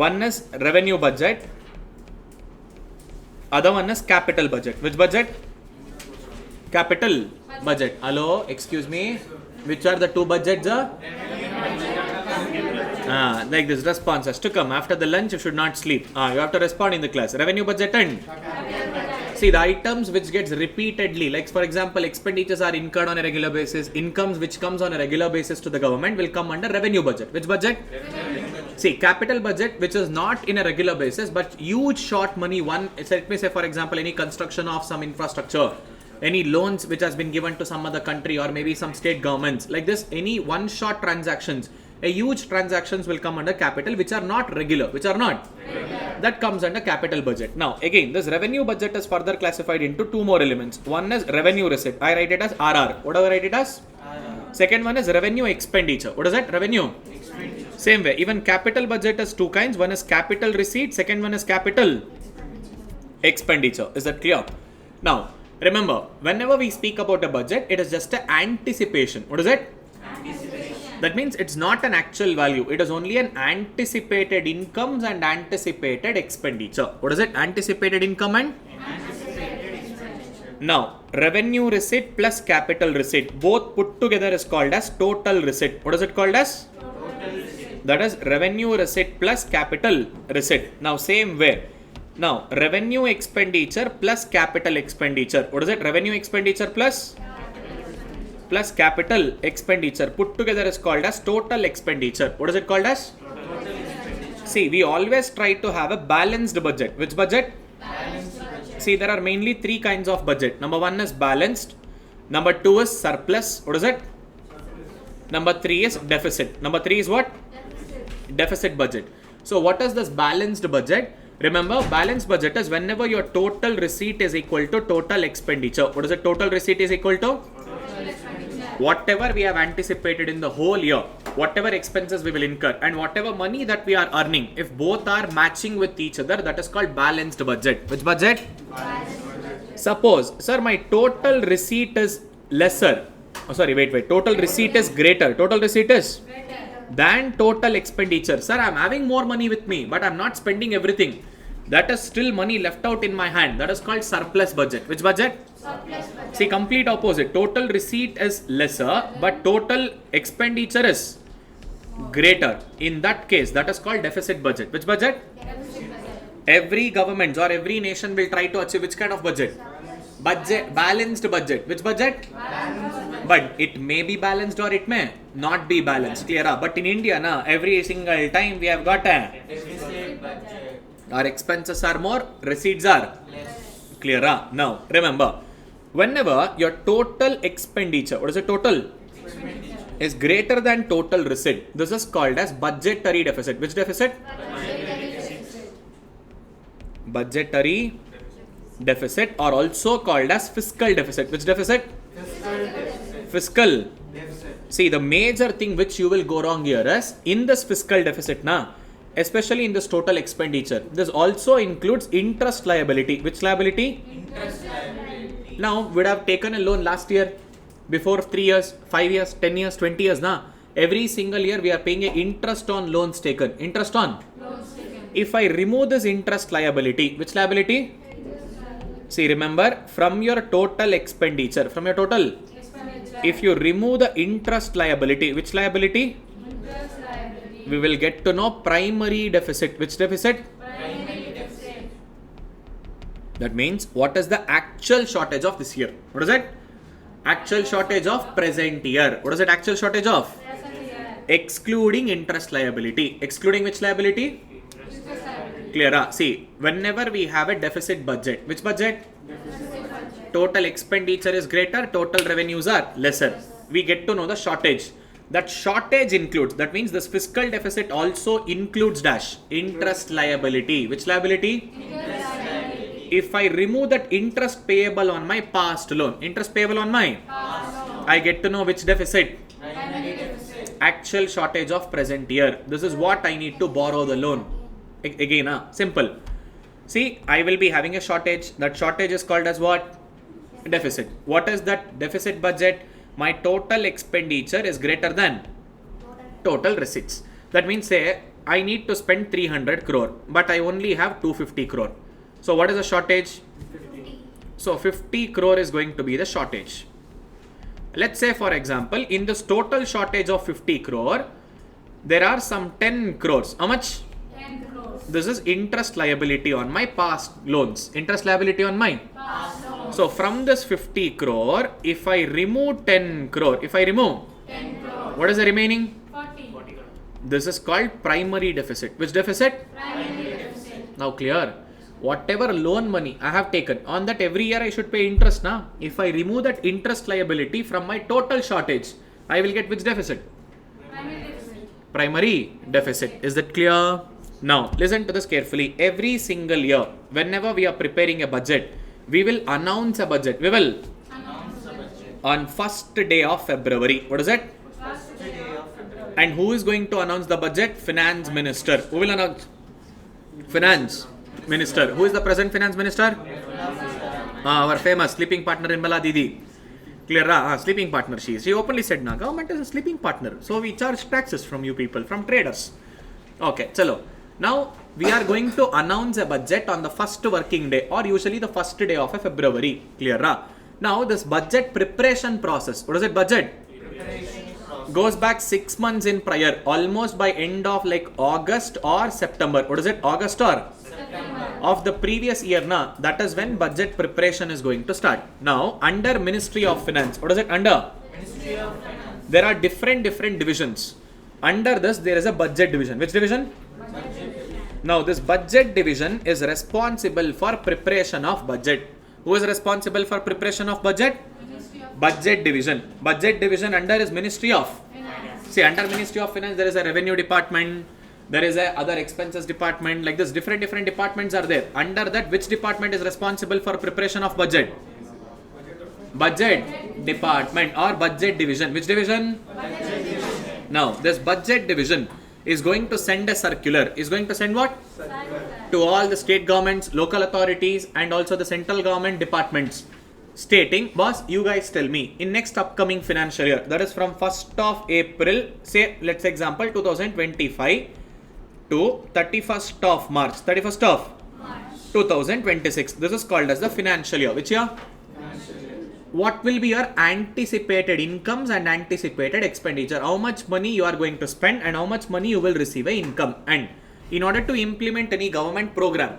One is revenue budget. Other one is capital budget. Which budget? Capital budget. Hello, excuse me. Which are the 2 budgets? Like this, responses to come. After the lunch, you should not sleep. You have to respond in the class. Revenue budget and see the items which gets repeatedly, like for example, expenditures are incurred on a regular basis. Incomes which comes on a regular basis to the government will come under revenue budget. Which budget? See, capital budget, which is not in a regular basis, but huge short money. Let me say, for example, any construction of some infrastructure, any loans which has been given to some other country or maybe some state governments, like this, any one shot transactions, a huge transactions will come under capital, which are not regular, that comes under capital budget. Now, again, this revenue budget is further classified into 2 more elements. One is revenue receipt. I write it as RR. What do I write it as? RR. Second one is revenue expenditure. What is that? Revenue expenditure. Same way, even capital budget has 2 kinds. One is capital receipt. Second one is capital expenditure. Is that clear? Now, remember, whenever we speak about a budget, it is just an anticipation. What is it? Anticipation. That means it's not an actual value. It is only an anticipated incomes and anticipated expenditure. What is it? Anticipated income and anticipated expenditure. Now, revenue receipt plus capital receipt, both put together is called as total receipt. What is it called as? Total receipt. That is revenue receipt plus capital receipt. Now, same way. Now, revenue expenditure plus capital expenditure. What is it? Revenue expenditure plus capital expenditure put together is called as total expenditure. What is it called as? Total expenditure. See, we always try to have a balanced budget. Which budget? Balanced budget. See, there are mainly 3 kinds of budget. Number 1 is balanced. Number 2 is surplus. What is it? Number 3 is deficit. Number 3 is what? Deficit budget. So, what is this balanced budget? Remember, balanced budget is whenever your total receipt is equal to total expenditure. What is it? Total receipt is equal to? Whatever we have anticipated in the whole year, whatever expenses we will incur and whatever money that we are earning, if both are matching with each other, that is called balanced budget. Which budget? Balanced budget. Suppose, sir, my total receipt is lesser. Total receipt is greater. Total receipt is than total expenditure. Sir, I am having more money with me, but I am not spending everything. That is still money left out in my hand. That is called surplus budget. Which budget? Surplus budget. See, complete opposite. Total receipt is lesser, but total expenditure is greater. In that case, that is called deficit budget. Which budget? Deficit budget. Every government or every nation will try to achieve which kind of budget? Balanced budget. Which budget? Balanced budget. But it may be balanced or it may not be balanced. Clear? But in India, every single time we have got a deficit budget. Our expenses are more, receipts are less. Clear? Now, remember, whenever your total expenditure, what is the total? Expenditure. Is greater than total receipt, this is called as budgetary deficit. Which deficit? Budgetary deficit. Budgetary deficit, or also called as fiscal deficit. Which deficit? Fiscal deficit. Fiscal deficit. See, the major thing which you will go wrong here is in this fiscal deficit, especially in this total expenditure, this also includes interest liability. Which liability? Interest liability. Now, we would have taken a loan last year, before 3 years, 5 years, 10 years, 20 years. Every single year we are paying a interest on loans taken. Interest on? Loans taken. If I remove this interest liability, which liability? See, remember, from your total expenditure, from your total, if you remove the interest liability, which liability? Interest liability. We will get to know primary deficit. Which deficit? Primary deficit. That means what is the actual shortage of this year? What is it? Actual shortage of present year. What is it? Actual shortage of? Present year. Excluding interest liability. Excluding which liability? Interest liability. Clear? See, whenever we have a deficit budget, which budget? Deficit budget. Total expenditure is greater, total revenues are lesser. We get to know the shortage. That shortage includes, that means this fiscal deficit also includes dash, interest liability. Which liability? Interest liability. If I remove that interest payable on my past loan, interest payable on my, I get to know which deficit? Primary deficit. Actual shortage of present year. This is what I need to borrow the loan. Again, simple. See, I will be having a shortage. That shortage is called as what? Deficit. What is that deficit budget? My total expenditure is greater than total receipts. That means, say, I need to spend 300 crore, but I only have 250 crore. So what is the shortage? 50. So 50 crore is going to be the shortage. Let's say, for example, in this total shortage of 50 crore, there are some 10 crores. How much? 10 crores. This is interest liability on my past loans. Interest liability on my. Past loans. So from this 50 crore, if I remove 10 crore, if I remove, 10 crores. what is the remaining? 40. This is called primary deficit. Which deficit? Primary deficit. Now clear. Whatever loan money I have taken, on that every year I should pay interest now. If I remove that interest liability from my total shortage, I will get which deficit? Primary deficit. Primary deficit. Is that clear? Now listen to this carefully. Every single year, whenever we are preparing a budget, we will announce a budget. We will Announce the budget. on first day of February. What is it? First day of February. And who is going to announce the budget? Finance Minister. Who will announce? Finance Minister. Who is the present Finance Minister? Our famous sleeping partner in Mala Didi. Clear? Sleeping partner she is. She openly said, na, government is a sleeping partner. So we charge taxes from you people, from traders. Okay, chalo. Now we are going to announce a budget on the first working day or usually the first day of a February. Clear? Now this budget preparation process. What is it? Budget? Goes back 6 months in prior, almost by end of like August or September. What is it? August or September. of the previous year, na, that is when budget preparation is going to start. Now under Ministry of Finance, what is it under? Ministry of Finance. There are different divisions. Under this there is a budget division. Which division? Now this budget division is responsible for preparation of budget. Who is responsible for preparation of budget? Ministry of Budget division. Budget division under is Ministry of. Finance. See, under Ministry of Finance there is a revenue department, there is a other expenses department, like this different departments are there. Under that, which department is responsible for preparation of budget? Budget department or budget division. Which division? Budget division. Now this budget division is going to send a circular. Is going to send what? To all the state governments, local authorities and also the central government departments, stating, boss, you guys tell me, in next upcoming financial year, that is from 1st of April, say, let's say example 2025 to 31st of March, 31st of March. 2026. This is called as the financial year. Which year? What will be your anticipated incomes and anticipated expenditure? How much money you are going to spend and how much money you will receive a income. And in order to implement any government program,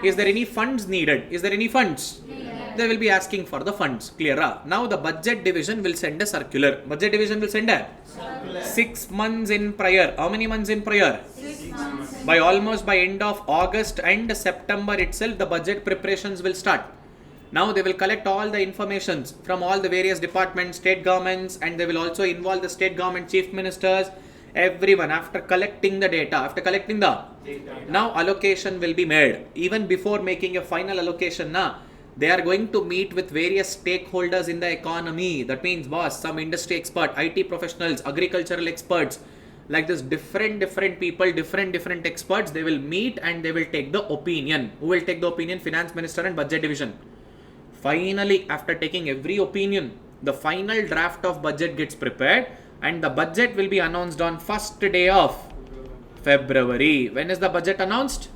is there any funds needed? Is there any funds? They will be asking for the funds. Clear? Now the budget division will send a circular. Budget division will send a 6 months in prior. How many months in prior? 6 months. By almost by end of August and September itself, the budget preparations will start. Now they will collect all the informations from all the various departments, state governments, and they will also involve the state government chief ministers, everyone. After collecting the data, now allocation will be made. Even before making a final allocation, they are going to meet with various stakeholders in the economy. That means, boss, some industry expert, IT professionals, agricultural experts, like this different people, different experts, they will meet and they will take the opinion. Who will take the opinion? Finance Minister and Budget Division. Finally, after taking every opinion, the final draft of budget gets prepared and the budget will be announced on first day of February. When is the budget announced?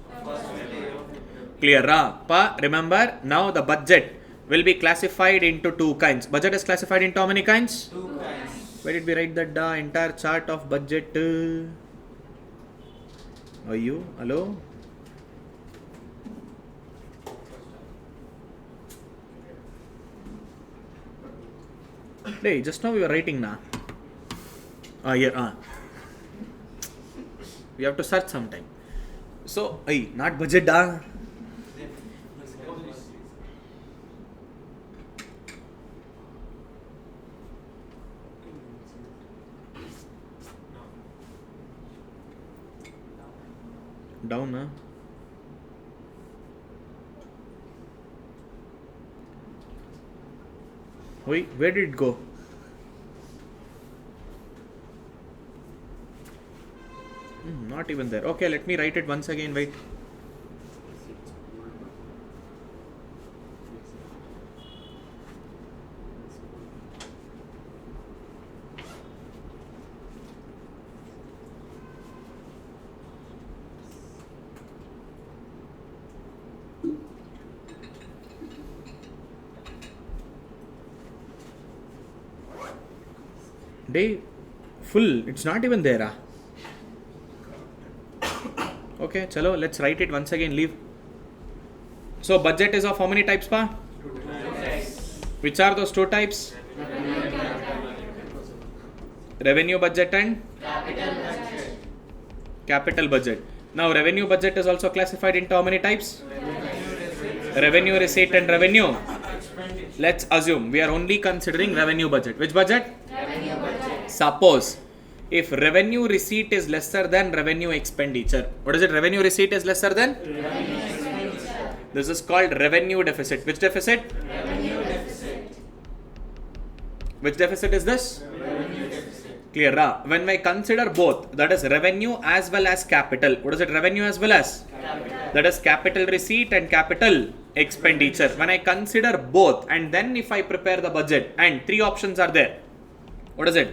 Clear, Pa? Remember, now the budget will be classified into two kinds. Budget is classified into how many kinds? Two kinds. Where did we write that entire chart of budget? Are you? Hello? Hey, just now we were writing na. Here. We have to search sometime. So, not budget da. Down na. Wait, where did it go? Not even there. Okay, let me write it once again. Wait. Day full. It's not even there. Okay, chalo, let's write it once again. Leave. So budget is of how many types, pa? Which are those two types? Revenue budget and capital budget. Now revenue budget is also classified into how many types? Revenue receipt and revenue. Let's assume we are only considering revenue budget. Which budget? Revenue budget. Suppose if revenue receipt is lesser than revenue expenditure. What is it? Revenue receipt is lesser than? Revenue expenditure. This is called revenue deficit. Which deficit? Revenue deficit. Which deficit is this? Revenue deficit. Clear, ra? When I consider both, that is revenue as well as capital. What is it? Revenue as well as? Capital. That is capital receipt and capital expenditure. When I consider both and then if I prepare the budget and three options are there. What is it?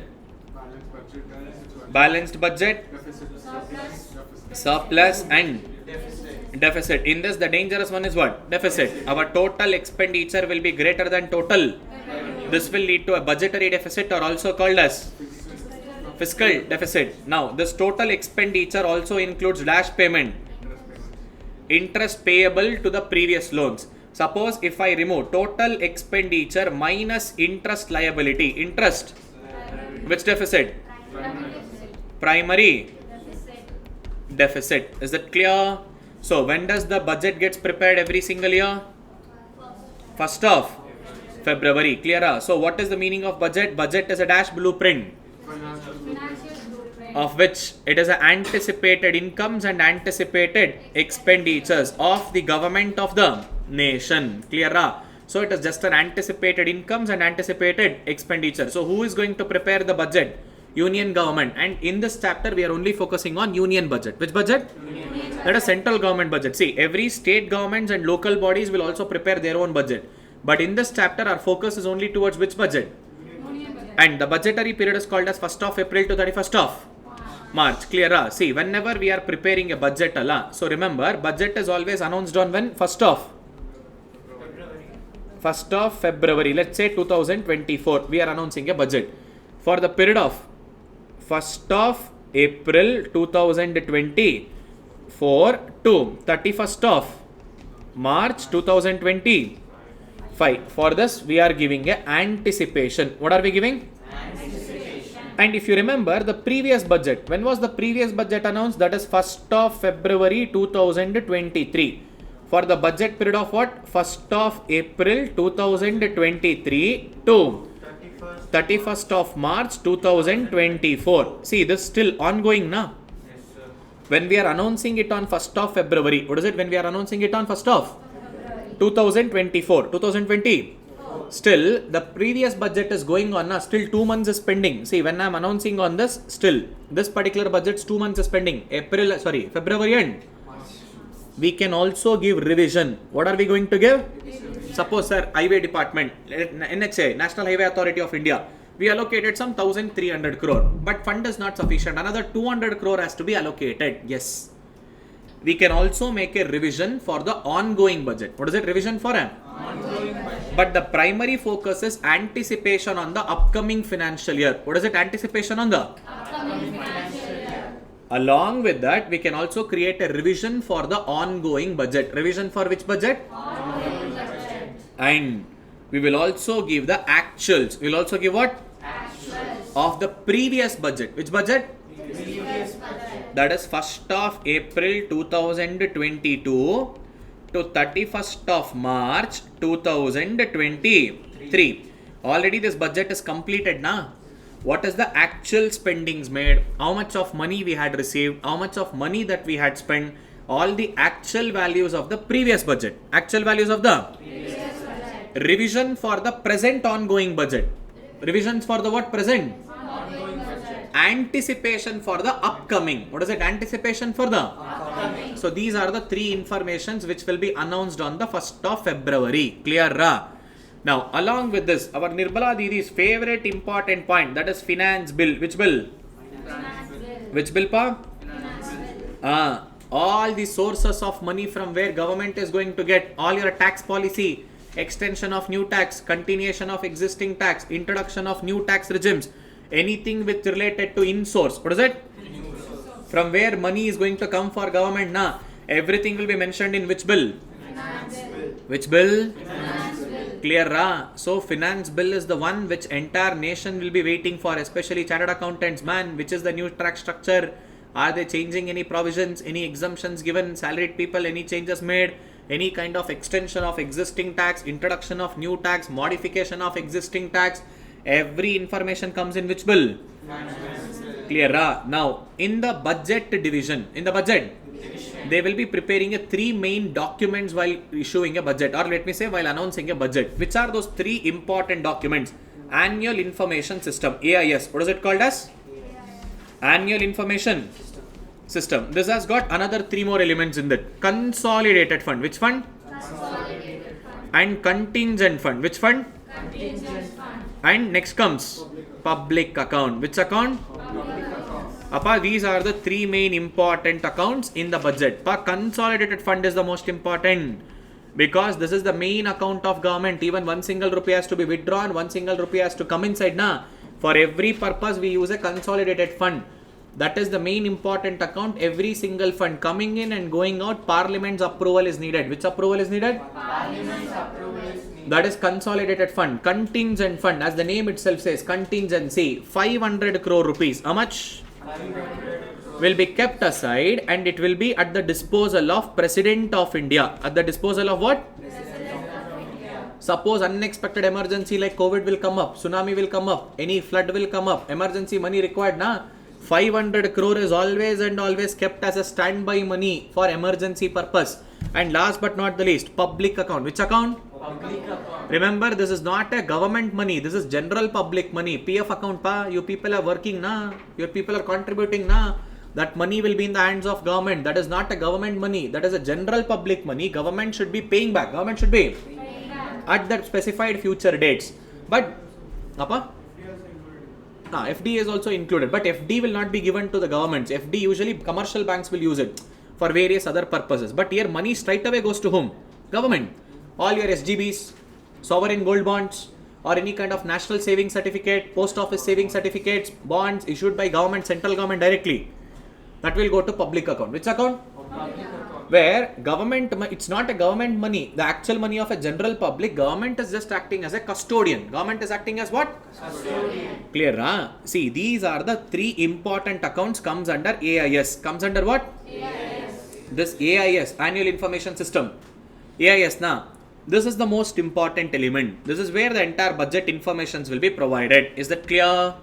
Balanced budget, surplus and deficit. In this, the dangerous one is what? Deficit. Our total expenditure will be greater than total. This will lead to a budgetary deficit or also called as fiscal deficit. Now, this total expenditure also includes dash payment, interest payable to the previous loans. Suppose if I remove total expenditure minus interest liability, interest, which deficit? Primary deficit. Is that clear? So when does the budget gets prepared every single year? 1st of February. Clear? So what is the meaning of budget? Budget is a dash blueprint of which it is an anticipated incomes and anticipated expenditures of the government of the nation. Clear? So it is just an anticipated incomes and anticipated expenditure. So who is going to prepare the budget? Union government. And in this chapter we are only focusing on union budget. Which budget? Union. That is central government budget. See, every state governments and local bodies will also prepare their own budget. But in this chapter our focus is only towards which budget? And the budgetary period is called as 1st of April to 31st of March. Clear? See, whenever we are preparing a budget, so remember, budget is always announced on when? 1st of February. Let's say 2024. We are announcing a budget for the period of 1st of April 2024 to 31st of March 2025. For this, we are giving a anticipation. What are we giving? Anticipation. And if you remember the previous budget, when was the previous budget announced? That is 1st of February 2023. For the budget period of what? 1st of April 2023 to 31st of March 2024. See, this is still ongoing now. Yes, sir. When we are announcing it on 1st of February, what is it when we are announcing it on 1st of 2024, 2020? Still, the previous budget is going on now. Still 2 months is pending. See, when I am announcing on this, still, this particular budget's 2 months is pending. February end. We can also give revision. What are we going to give? Suppose, sir, highway department, NHA, National Highway Authority of India, We allocated some 1300 crore, but fund is not sufficient. Another 200 crore has to be allocated. Yes. We can also make a revision for the ongoing budget. What is it? Revision for an ongoing budget. But the primary focus is anticipation on the upcoming financial year. What is it? Anticipation on the upcoming financial year. Along with that, we can also create a revision for the ongoing budget. Revision for which budget? Ongoing budget. And we will also give the actuals. We will also give what? Actuals. Of the previous budget. Which budget? Previous budget. That is 1st of April 2022 to 31st of March 2023. Already this budget is completed now. What is the actual spendings made? How much of money we had received? How much of money that we had spent? All the actual values of the previous budget. Actual values of the previous budget. Revision for the present ongoing budget. Revisions for the what? Present? Ongoing budget. Anticipation for the upcoming. What is it? Anticipation for the upcoming. So these are the three informations which will be announced on the 1st of February. Clear, Ra? Now, along with this, our Nirbala Didi's favorite important point, that is finance bill. Which bill? Finance bill. Which bill, pa? Finance bill. All the sources of money from where government is going to get, all your tax policy, extension of new tax, continuation of existing tax, introduction of new tax regimes, anything with related to in-source. What is it? From where money is going to come for government, na? Everything will be mentioned in which bill? Finance bill. Which bill? Finance bill. Clear, Ra? So finance bill is the one which entire nation will be waiting for, especially chartered accountants. Man, which is the new tax structure? Are they changing any provisions, any exemptions given, salaried people, any changes made, any kind of extension of existing tax, introduction of new tax, modification of existing tax? Every information comes in which bill? Clear, Ra? Now, in the budget division, they will be preparing a three main documents while issuing a budget, or let me say while announcing a budget. Which are those three important documents? Annual Information System, AIS. What is it called as? Annual Information System. This has got another three more elements in that. Consolidated Fund. Which fund? Consolidated Fund. And Contingent Fund. Which fund? Contingent Fund. And next comes Public Account. Which account? Public Account. Appa, these are the three main important accounts in the budget. Pa, Consolidated Fund is the most important because this is the main account of government. Even 1 single rupee has to be withdrawn, 1 single rupee has to come inside. Na? For every purpose, we use a consolidated fund. That is the main important account. Every single fund coming in and going out, Parliament's approval is needed. Which approval is needed? Parliament's approval is needed. That is consolidated fund. Contingent fund, as the name itself says, contingency, 500 crore rupees. How much? Will be kept aside and it will be at the disposal of President of India. At the disposal of what? President of India. Suppose unexpected emergency like COVID will come up, tsunami will come up, any flood will come up, emergency money required, na? 500 crore is always and always kept as a standby money for emergency purpose. And last but not the least, public account. Which account? Public account. Remember, this is not a government money. This is general public money. PF account, pa. You people are working, na. Your people are contributing, na. That money will be in the hands of government. That is not a government money. That is a general public money. Government should be paying back. Government should be paying back at that specified future dates. But, apa? FD is also included. But FD will not be given to the governments. FD usually commercial banks will use it for various other purposes. But here money straight away goes to whom? Government. All your SGBs, sovereign gold bonds, or any kind of national saving certificate, post office saving certificates, bonds issued by government, central government directly, that will go to public account. Which account? Public account. Where government, it's not a government money, the actual money of a general public, government is just acting as a custodian. Government is acting as what? Custodian. Clear, huh? See, these are the three important accounts comes under AIS. Comes under what? AIS. This AIS, Annual Information System. AIS, na? This is the most important element. This is where the entire budget informations will be provided. Is that clear?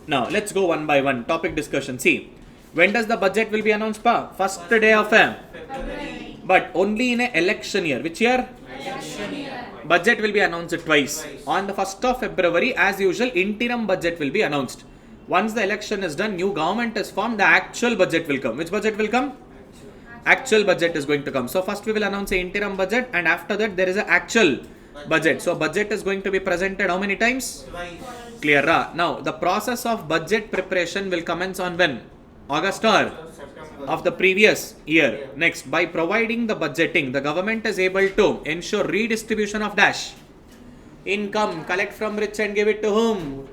Now, let's go one by one. Topic discussion. See, when does the budget will be announced, pa? First day of February. But only in an election year. Which year? Election year. Budget will be announced twice. On the 1st of February, as usual, interim budget will be announced. Once the election is done, new government is formed, the actual budget will come. Which budget will come? Actual budget is going to come. So first we will announce the interim budget and after that there is an actual budget. So budget is going to be presented how many times? Clear? Now, the process of budget preparation will commence on when? August or of the previous year. Next, by providing the budgeting, the government is able to ensure redistribution of dash. Income, collect from rich and give it to whom?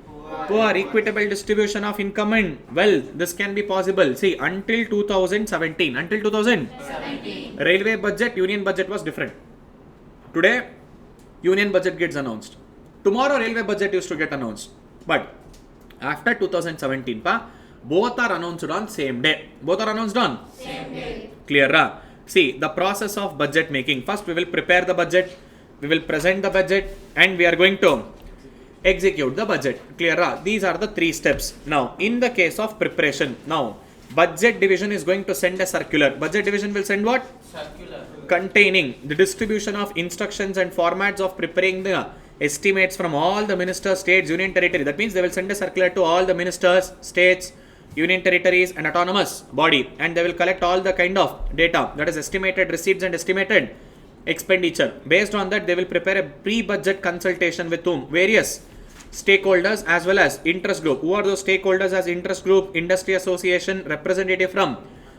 Poor. Equitable distribution of income and wealth. This can be possible. See, until 2017. Until 2017. Railway budget, union budget was different. Today, union budget gets announced. Tomorrow, railway budget used to get announced. But after 2017, both are announced on same day. Both are announced on? Same day. Clear? See, the process of budget making. First, we will prepare the budget. We will present the budget. And we are going to execute the budget. Clear? These are the 3 steps. Now, in the case of preparation, now, budget division is going to send a circular. Budget division will send what? Circular. Containing the distribution of instructions and formats of preparing the estimates from all the ministers, states, union territory. That means they will send a circular to all the ministers, states, union territories and autonomous body, and they will collect all the kind of data, that is estimated receipts and estimated expenditure. Based on that, they will prepare a pre-budget consultation with whom? Various stakeholders as well as interest group. Who are those stakeholders as interest group? Industry association, representative from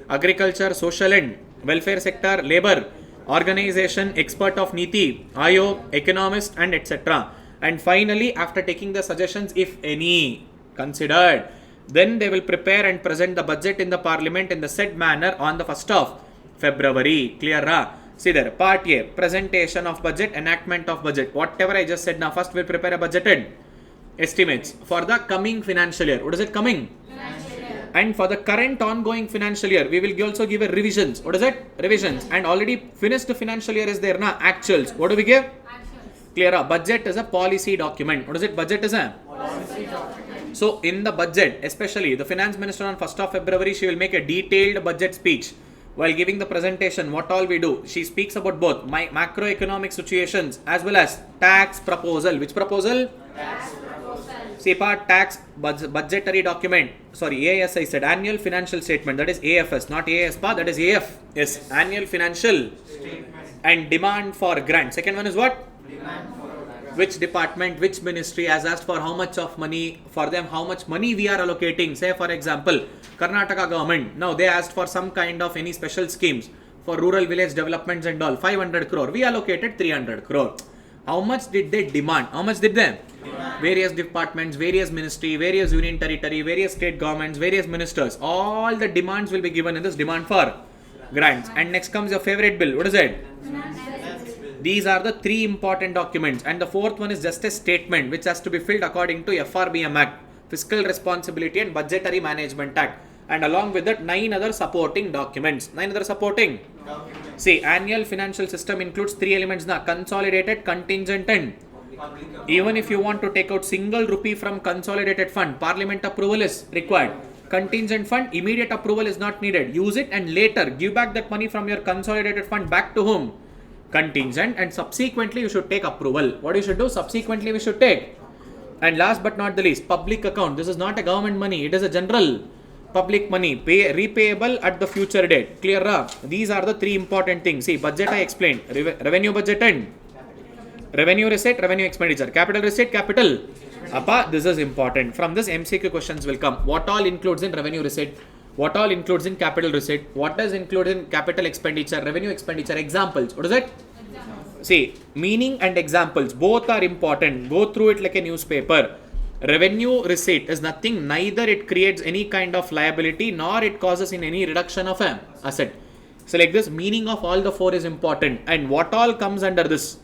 agriculture, social and welfare sector, labor organization, expert of Niti, Ayog, economist and etc. And finally, after taking the suggestions, if any considered, then they will prepare and present the budget in the parliament in the said manner on the 1st of February. Clear? See there, part A, presentation of budget, enactment of budget. Whatever I just said now, first we'll prepare a budgeted estimates for the coming financial year. What is it coming? And for the current ongoing financial year, we will also give a revisions. What is it? Revisions. And already finished financial year is there na? Actuals. What do we give? Actuals. Clear? Budget is a policy document. What is it? Budget is a policy document. So in the budget, especially the finance minister on 1st of February, she will make a detailed budget speech. While giving the presentation, what all we do? She speaks about both macroeconomic situations as well as tax proposal. Which proposal? Tax proposal. See part tax budgetary document. Sorry, AS I said. Annual financial statement. That is AFS, not ASPA. That is AF. Yes. Annual financial statement. And demand for grant. Second one is what? Demand for grant. Which department, which ministry has asked for how much of money for them, how much money we are allocating. Say for example, Karnataka government. Now they asked for some kind of any special schemes for rural village developments and all. 500 crore. We allocated 300 crore. How much did they demand? How much did they? Demand. Various departments, various ministry, various union territory, various state governments, various ministers. All the demands will be given in this demand for grants. And next comes your favorite bill. What is it? These are the 3 important documents. And the 4th one is just a statement which has to be filled according to FRBM Act, Fiscal Responsibility and Budgetary Management Act. And along with that, 9 other supporting documents. 9 other supporting documents. See, annual financial system includes 3 elements now: consolidated, contingent and even if you want to take out single rupee from consolidated fund, parliament approval is required. Contingent fund, immediate approval is not needed. Use it and later give back that money from your consolidated fund back to whom? Contingent, and subsequently you should take approval. What you should do? Subsequently we should take. And last but not the least, public account. This is not a government money. It is a general public money, repayable at the future date. Clear? These are the 3 important things. See, budget I explained. Revenue budget and revenue receipt, revenue expenditure. Capital receipt, capital. Appa, this is important. From this MCQ questions will come. What all includes in revenue receipt? What all includes in capital receipt? What does include in capital expenditure, revenue expenditure? Examples. What is it? See, meaning and examples, both are important. Go through it like a newspaper. Revenue receipt is nothing, neither it creates any kind of liability nor it causes in any reduction of an asset. So like this, meaning of all the 4 is important. And what all comes under this?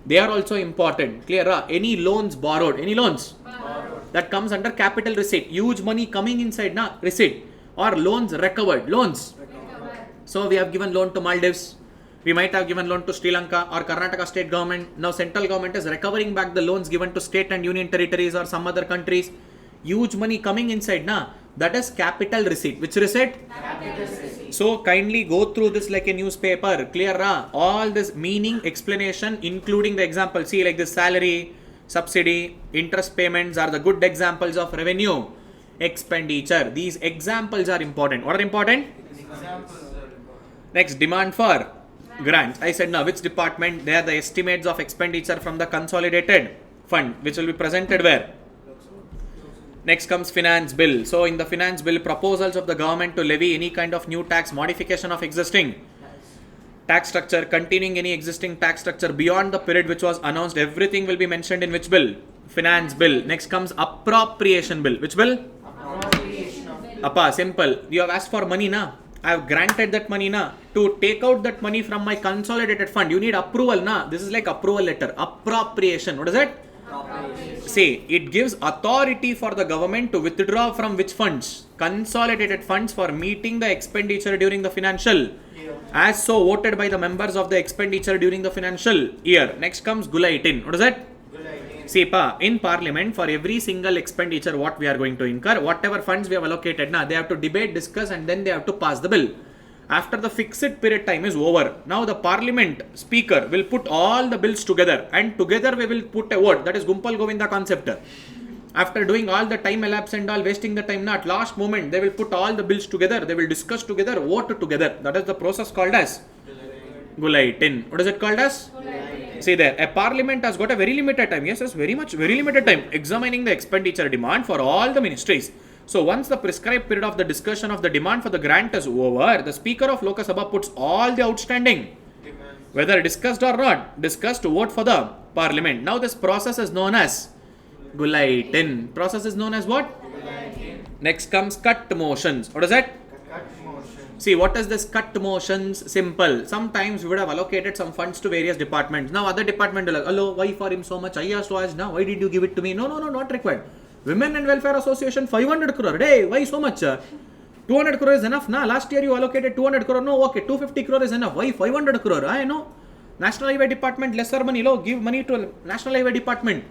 They are also important. Clear? Any loans borrowed, any loans? Borrowed. That comes under capital receipt. Huge money coming inside na receipt. Or loans recovered. Loans. Recovered. So we have given loan to Maldives. We might have given loan to Sri Lanka or Karnataka state government. Now central government is recovering back the loans given to state and union territories or some other countries. Huge money coming inside na. That is capital receipt. Which receipt? Capital receipt. So kindly go through this like a newspaper. Clear? All this meaning, explanation, including the example. See like this salary, subsidy, interest payments are the good examples of revenue expenditure. These examples are important. What are important? Examples. Next, demand for grants. I said now which department? They are the estimates of expenditure from the consolidated fund which will be presented where? Next comes finance bill. So in the finance bill, proposals of the government to levy any kind of new tax, modification of existing tax structure, continuing any existing tax structure beyond the period which was announced, everything will be mentioned in which bill? Finance bill. Next comes appropriation bill. Which bill? Appa, simple. You have asked for money na. I have granted that money na. To take out that money from my consolidated fund, you need approval na. This is like approval letter. Appropriation. What is it? See, it gives authority for the government to withdraw from which funds? Consolidated funds for meeting the expenditure during the financial as so voted by the members of the expenditure during the financial year. Next comes Gulaitin. What is that? See, in Parliament, for every single expenditure what we are going to incur, whatever funds we have allocated, they have to debate, discuss, and then they have to pass the bill. After the fixed period time is over, now the Parliament Speaker will put all the bills together, and together we will put a vote. That is Gumpal Govinda concept. After doing all the time elapsed and all wasting the time, at last moment they will put all the bills together, they will discuss together, vote together. That is the process called as Gulaitin. What is it called as? See there, a parliament has got a very limited time. Yes, very limited time examining the expenditure demand for all the ministries. So once the prescribed period of the discussion of the demand for the grant is over, the Speaker of Lok Sabha puts all the outstanding, whether discussed or not, discussed to vote for the Parliament. Now this process is known as Gulaitin. Process is known as what? Gulaitin. Next comes cut motions. What is that? Cut motions. See, what is this cut motions? Simple. Sometimes we would have allocated some funds to various departments. Now other department will like, hello, why for him so much? I asked to ask now. Why did you give it to me? No, not required. Women and Welfare Association 500 crore. Hey, why so much? 200 crore is enough. Nah, last year you allocated 200 crore. No, okay, 250 crore is enough. Why 500 crore? I know. National Highway Department, lesser money. Give money to National Highway Department.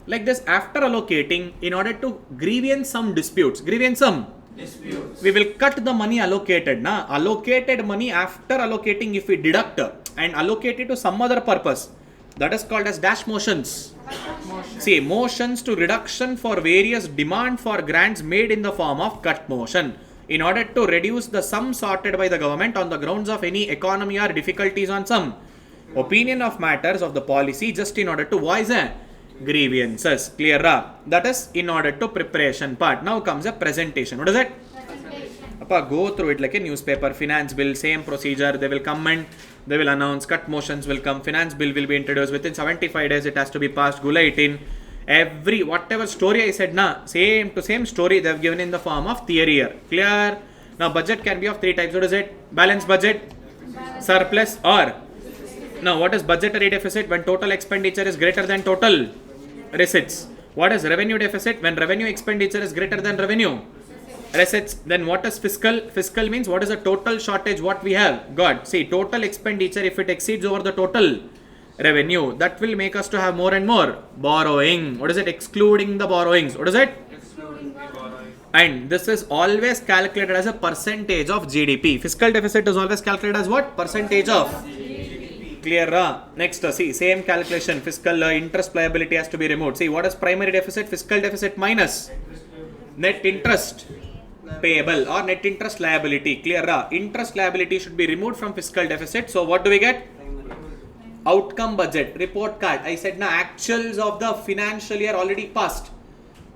Like this, after allocating, in order to grievance some disputes, we will cut the money allocated. Allocated money after allocating, if we deduct and allocate it to some other purpose, that is called as dash motions. See, motions to reduction for various demand for grants made in the form of cut motion, in order to reduce the sum sorted by the government on the grounds of any economy or difficulties on some opinion of matters of the policy, just in order to voice a grievances. Clear? That is in order to preparation part. Now comes a presentation. What is it? Go through it like a newspaper. Finance bill, same procedure. They will come and they will announce. Cut motions will come. Finance bill will be introduced. Within 75 days it has to be passed. Gulaitin. Every whatever story I said, same to same story they have given in the form of theory here. Clear? Now budget can be of three types. What is it? Balanced budget, surplus, or now what is budgetary deficit? When total expenditure is greater than total receipts. What is revenue deficit? When revenue expenditure is greater than revenue receipts. Then what is fiscal? Fiscal means what is the total shortage what we have got. See, total expenditure, if it exceeds over the total revenue, that will make us to have more and more borrowing. What is it? Excluding the borrowings. What is it? Excluding the borrowing. And this is always calculated as a percentage of GDP. Fiscal deficit is always calculated as what? Percentage of GDP. Clear? Next, see, same calculation. Fiscal interest liability has to be removed. See, what is primary deficit? Fiscal deficit minus net interest payable or net interest liability. Clear? Interest liability should be removed from fiscal deficit. So what do we get? Outcome budget, report card. I said actuals of the financial year already passed.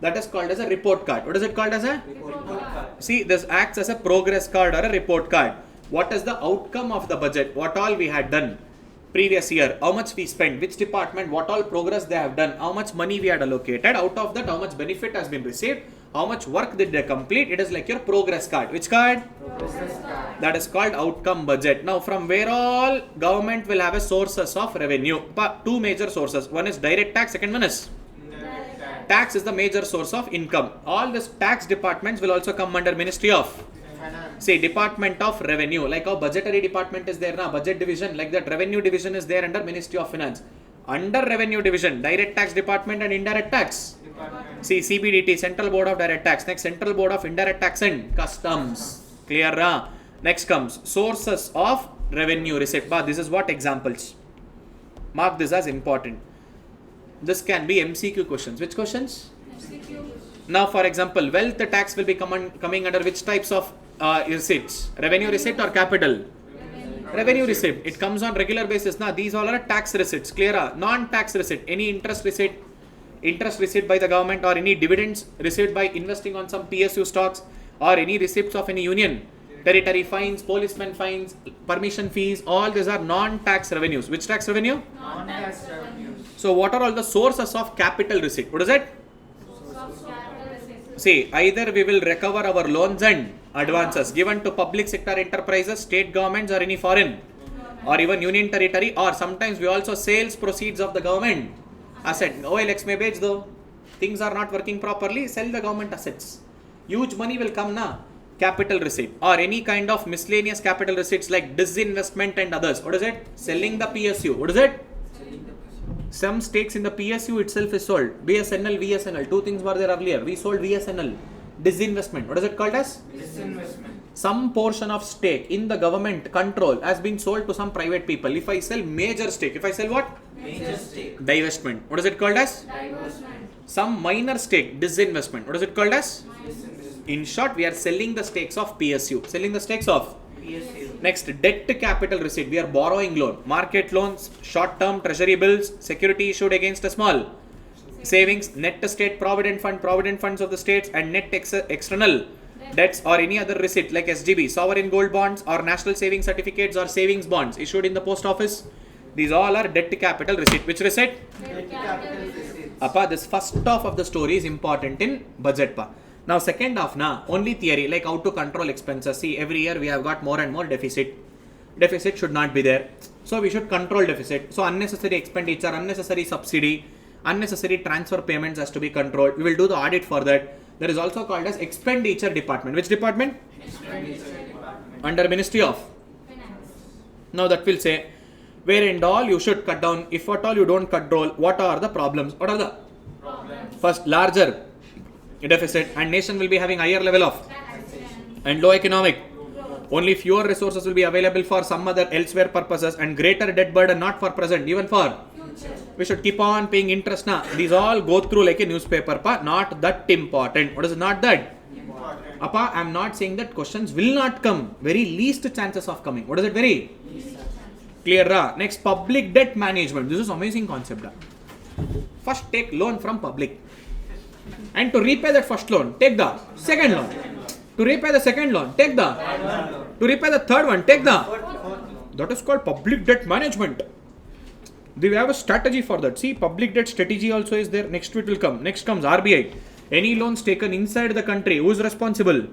That is called as a report card. What is it called as a? Report card. See, this acts as a progress card or a report card. What is the outcome of the budget? What all we had done previous year? How much we spent? Which department? What all progress they have done? How much money we had allocated? Out of that, how much benefit has been received? How much work did they complete? It is like your progress card. Which card? Progress card. That is called outcome budget. Now, from where all government will have a sources of revenue? Two major sources. One is direct tax. Second one is tax is the major source of income. All these tax departments will also come under Ministry of Finance. See, Department of Revenue. Like how budgetary department is there now, budget division. Like that revenue division is there under Ministry of Finance. Under revenue division, direct tax department and indirect tax. See, CBDT, Central Board of Direct Tax. Next, Central Board of Indirect Tax and Customs. Clear? Next comes sources of revenue receipt. This is what examples. Mark this as important. This can be MCQ questions. Which questions? MCQ. Now, for example, wealth tax will be coming under which types of receipts? Revenue receipt or capital? Revenue receipt. It comes on regular basis. Now, these all are tax receipts. Clear? Non-tax receipt. Any interest receipt, interest received by the government or any dividends received by investing on some PSU stocks or any receipts of any union territory, fines, policeman fines, permission fees, all these are non-tax revenues. Which tax revenue? Non-tax revenues. So what are all the sources of capital receipt? What is it? See, either we will recover our loans and advances given to public sector enterprises, state governments or any foreign or even union territory, or sometimes we also sales proceeds of the government asset. OLX may beach though, things are not working properly, sell the government assets. Huge money will come now. Capital receipt or any kind of miscellaneous capital receipts like disinvestment and others. What is it? Selling the PSU. What is it? Some stakes in the PSU itself is sold. BSNL, VSNL. Two things were there earlier. We sold VSNL. Disinvestment. What is it called as? Disinvestment. Some portion of stake in the government control has been sold to some private people. If I sell major stake, if I sell what? Major stake. Divestment. What is it called as? Divestment. Some minor stake, disinvestment. What is it called as? In short, we are selling the stakes of PSU. Selling the stakes of PSU. Next, debt to capital receipt. We are borrowing loan, market loans, short-term treasury bills, security issued against a small savings, net to state provident funds of the states, and net external debts or any other receipt like SGB, sovereign gold bonds or national savings certificates or savings bonds issued in the post office. These all are debt to capital receipt. Which receipt? Debt to capital receipts. Appa, this first half of the story is important in budget pa. Now second half na, only theory like how to control expenses. See, every year we have got more and more deficit. Deficit should not be there. So we should control deficit. So unnecessary expenditure, unnecessary subsidy, unnecessary transfer payments has to be controlled. We will do the audit for that. There is also called as expenditure department. Which department? Expenditure department. Under Ministry of Finance. Now that will say, where and all you should cut down. If at all you don't control, what are the problems? What are the Problems. first larger deficit and nation will be having higher level of and low economic. Only fewer resources will be available for some other elsewhere purposes and greater debt burden not for present, even for we should keep on paying interest now. These all go through like a newspaper pa, not that important. What is not that? Important. Appa, I am not saying that questions will not come. Very least chances of coming. What is it very? Clear ra? Next, public debt management. This is amazing concept. First take loan from public. And to repay that first loan, take the second loan. To repay the second loan, take the. To repay the third one, take the. That is called public debt management. We have a strategy for that. See, public debt strategy also is there. Next it will come. Next comes RBI. Any loans taken inside the country, who is responsible?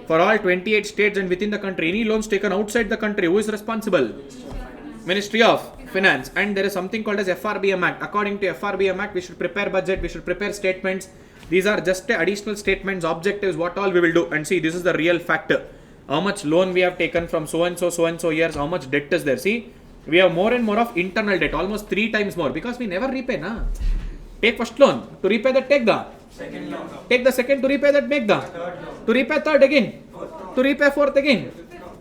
For all 28 states and within the country. Any loans taken outside the country, who is responsible? Ministry of Finance. And there is something called as FRBM Act. According to FRBM Act, we should prepare budget, we should prepare statements. These are just additional statements, objectives, what all we will do. And see, this is the real factor. How much loan we have taken from so and so years, how much debt is there. See, we have more and more of internal debt, almost 3 times more because we never repay. Na? Take first loan, to repay that take the. Second loan. Take the second, to repay that make the. Third loan. To repay third again. Fourth. To repay fourth again.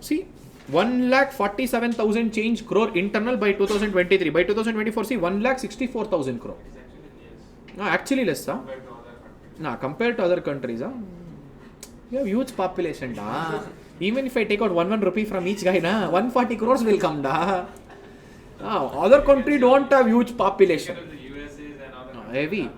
See, 1,47,000 change crore internal by 2023. By 2024, see 1,64,000 crore. No, actually less, huh? Nah, compared to other countries, huh? You have huge population, da. Even if I take out 1 rupee from each guy, na, 140 crores will come, da. Other country don't have huge population. Heavy.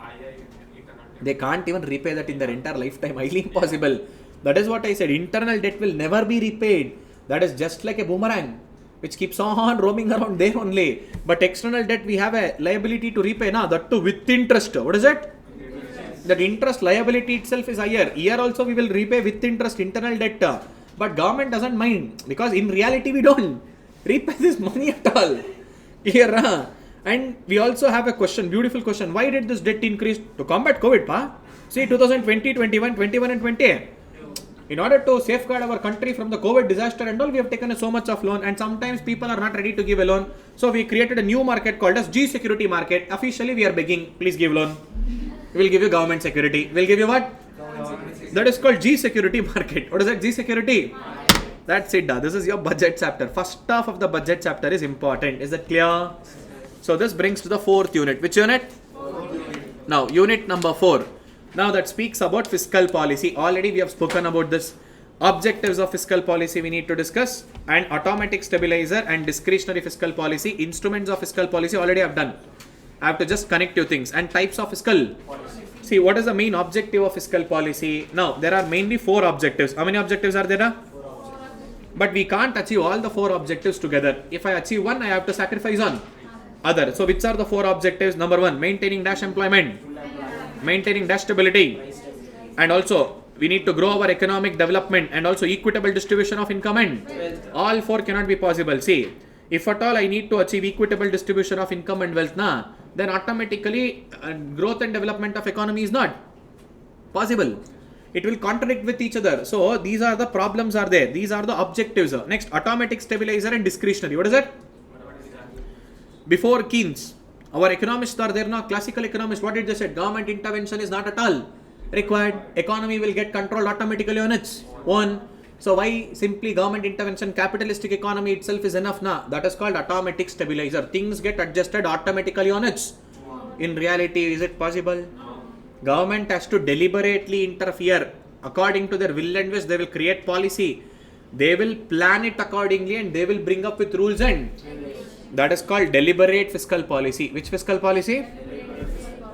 They can't even repay that in their entire lifetime. Highly impossible. That is what I said. Internal debt will never be repaid. That is just like a boomerang, which keeps on roaming around there only. But external debt, we have a liability to repay, na, that too with interest. What is it? That interest liability itself is higher. Here also we will repay with interest internal debt. But government doesn't mind because in reality we don't repay this money at all. Here, and we also have a question, beautiful question. Why did this debt increase? To combat COVID, pa? See, 2020, 21 and 20. In order to safeguard our country from the COVID disaster and all, we have taken so much of loan, and sometimes people are not ready to give a loan. So we created a new market called as G security market. Officially we are begging, please give loan. We will give you government security. We will give you what? That is called G security market. What is that? G security? That's it. This is your budget chapter. First half of the budget chapter is important. Is that clear? So this brings to the 4th unit. Which unit? Now, unit number 4. Now that speaks about fiscal policy. Already we have spoken about this. Objectives of fiscal policy we need to discuss. And automatic stabilizer and discretionary fiscal policy. Instruments of fiscal policy already I have done. I have to just connect two things. And types of fiscal. See, what is the main objective of fiscal policy? Now, there are mainly 4 objectives. How many objectives are there? But we can't achieve all the 4 objectives together. If I achieve one, I have to sacrifice on other. So, which are the 4 objectives? Number 1, maintaining dash employment, maintaining dash stability, and also we need to grow our economic development and also equitable distribution of income and all 4 cannot be possible. See, if at all I need to achieve equitable distribution of income and wealth, then automatically growth and development of economy is not possible. It will contradict with each other. So these are the problems are there. These are the objectives. Next, automatic stabilizer and discretionary. What is it? Before Keynes, our economists are there now. Classical economists, what did they say? Government intervention is not at all required. Economy will get controlled automatically on its own. So why simply government intervention? Capitalistic economy itself is enough now. That is called automatic stabilizer. Things get adjusted automatically on its. In reality, is it possible? Government has to deliberately interfere according to their will and wish. They will create policy. They will plan it accordingly and they will bring up with rules and that is called deliberate fiscal policy. Which fiscal policy?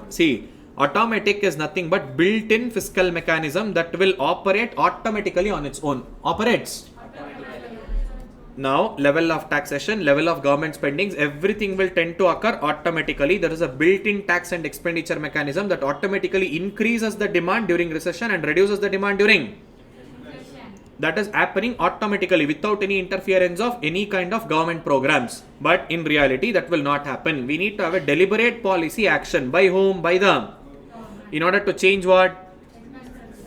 See, automatic is nothing but built-in fiscal mechanism that will operate automatically on its own. Operates. Now, level of taxation, level of government spendings, everything will tend to occur automatically. There is a built-in tax and expenditure mechanism that automatically increases the demand during recession and reduces the demand during. That is happening automatically without any interference of any kind of government programs. But in reality, that will not happen. We need to have a deliberate policy action. By whom? By them. In order to change what?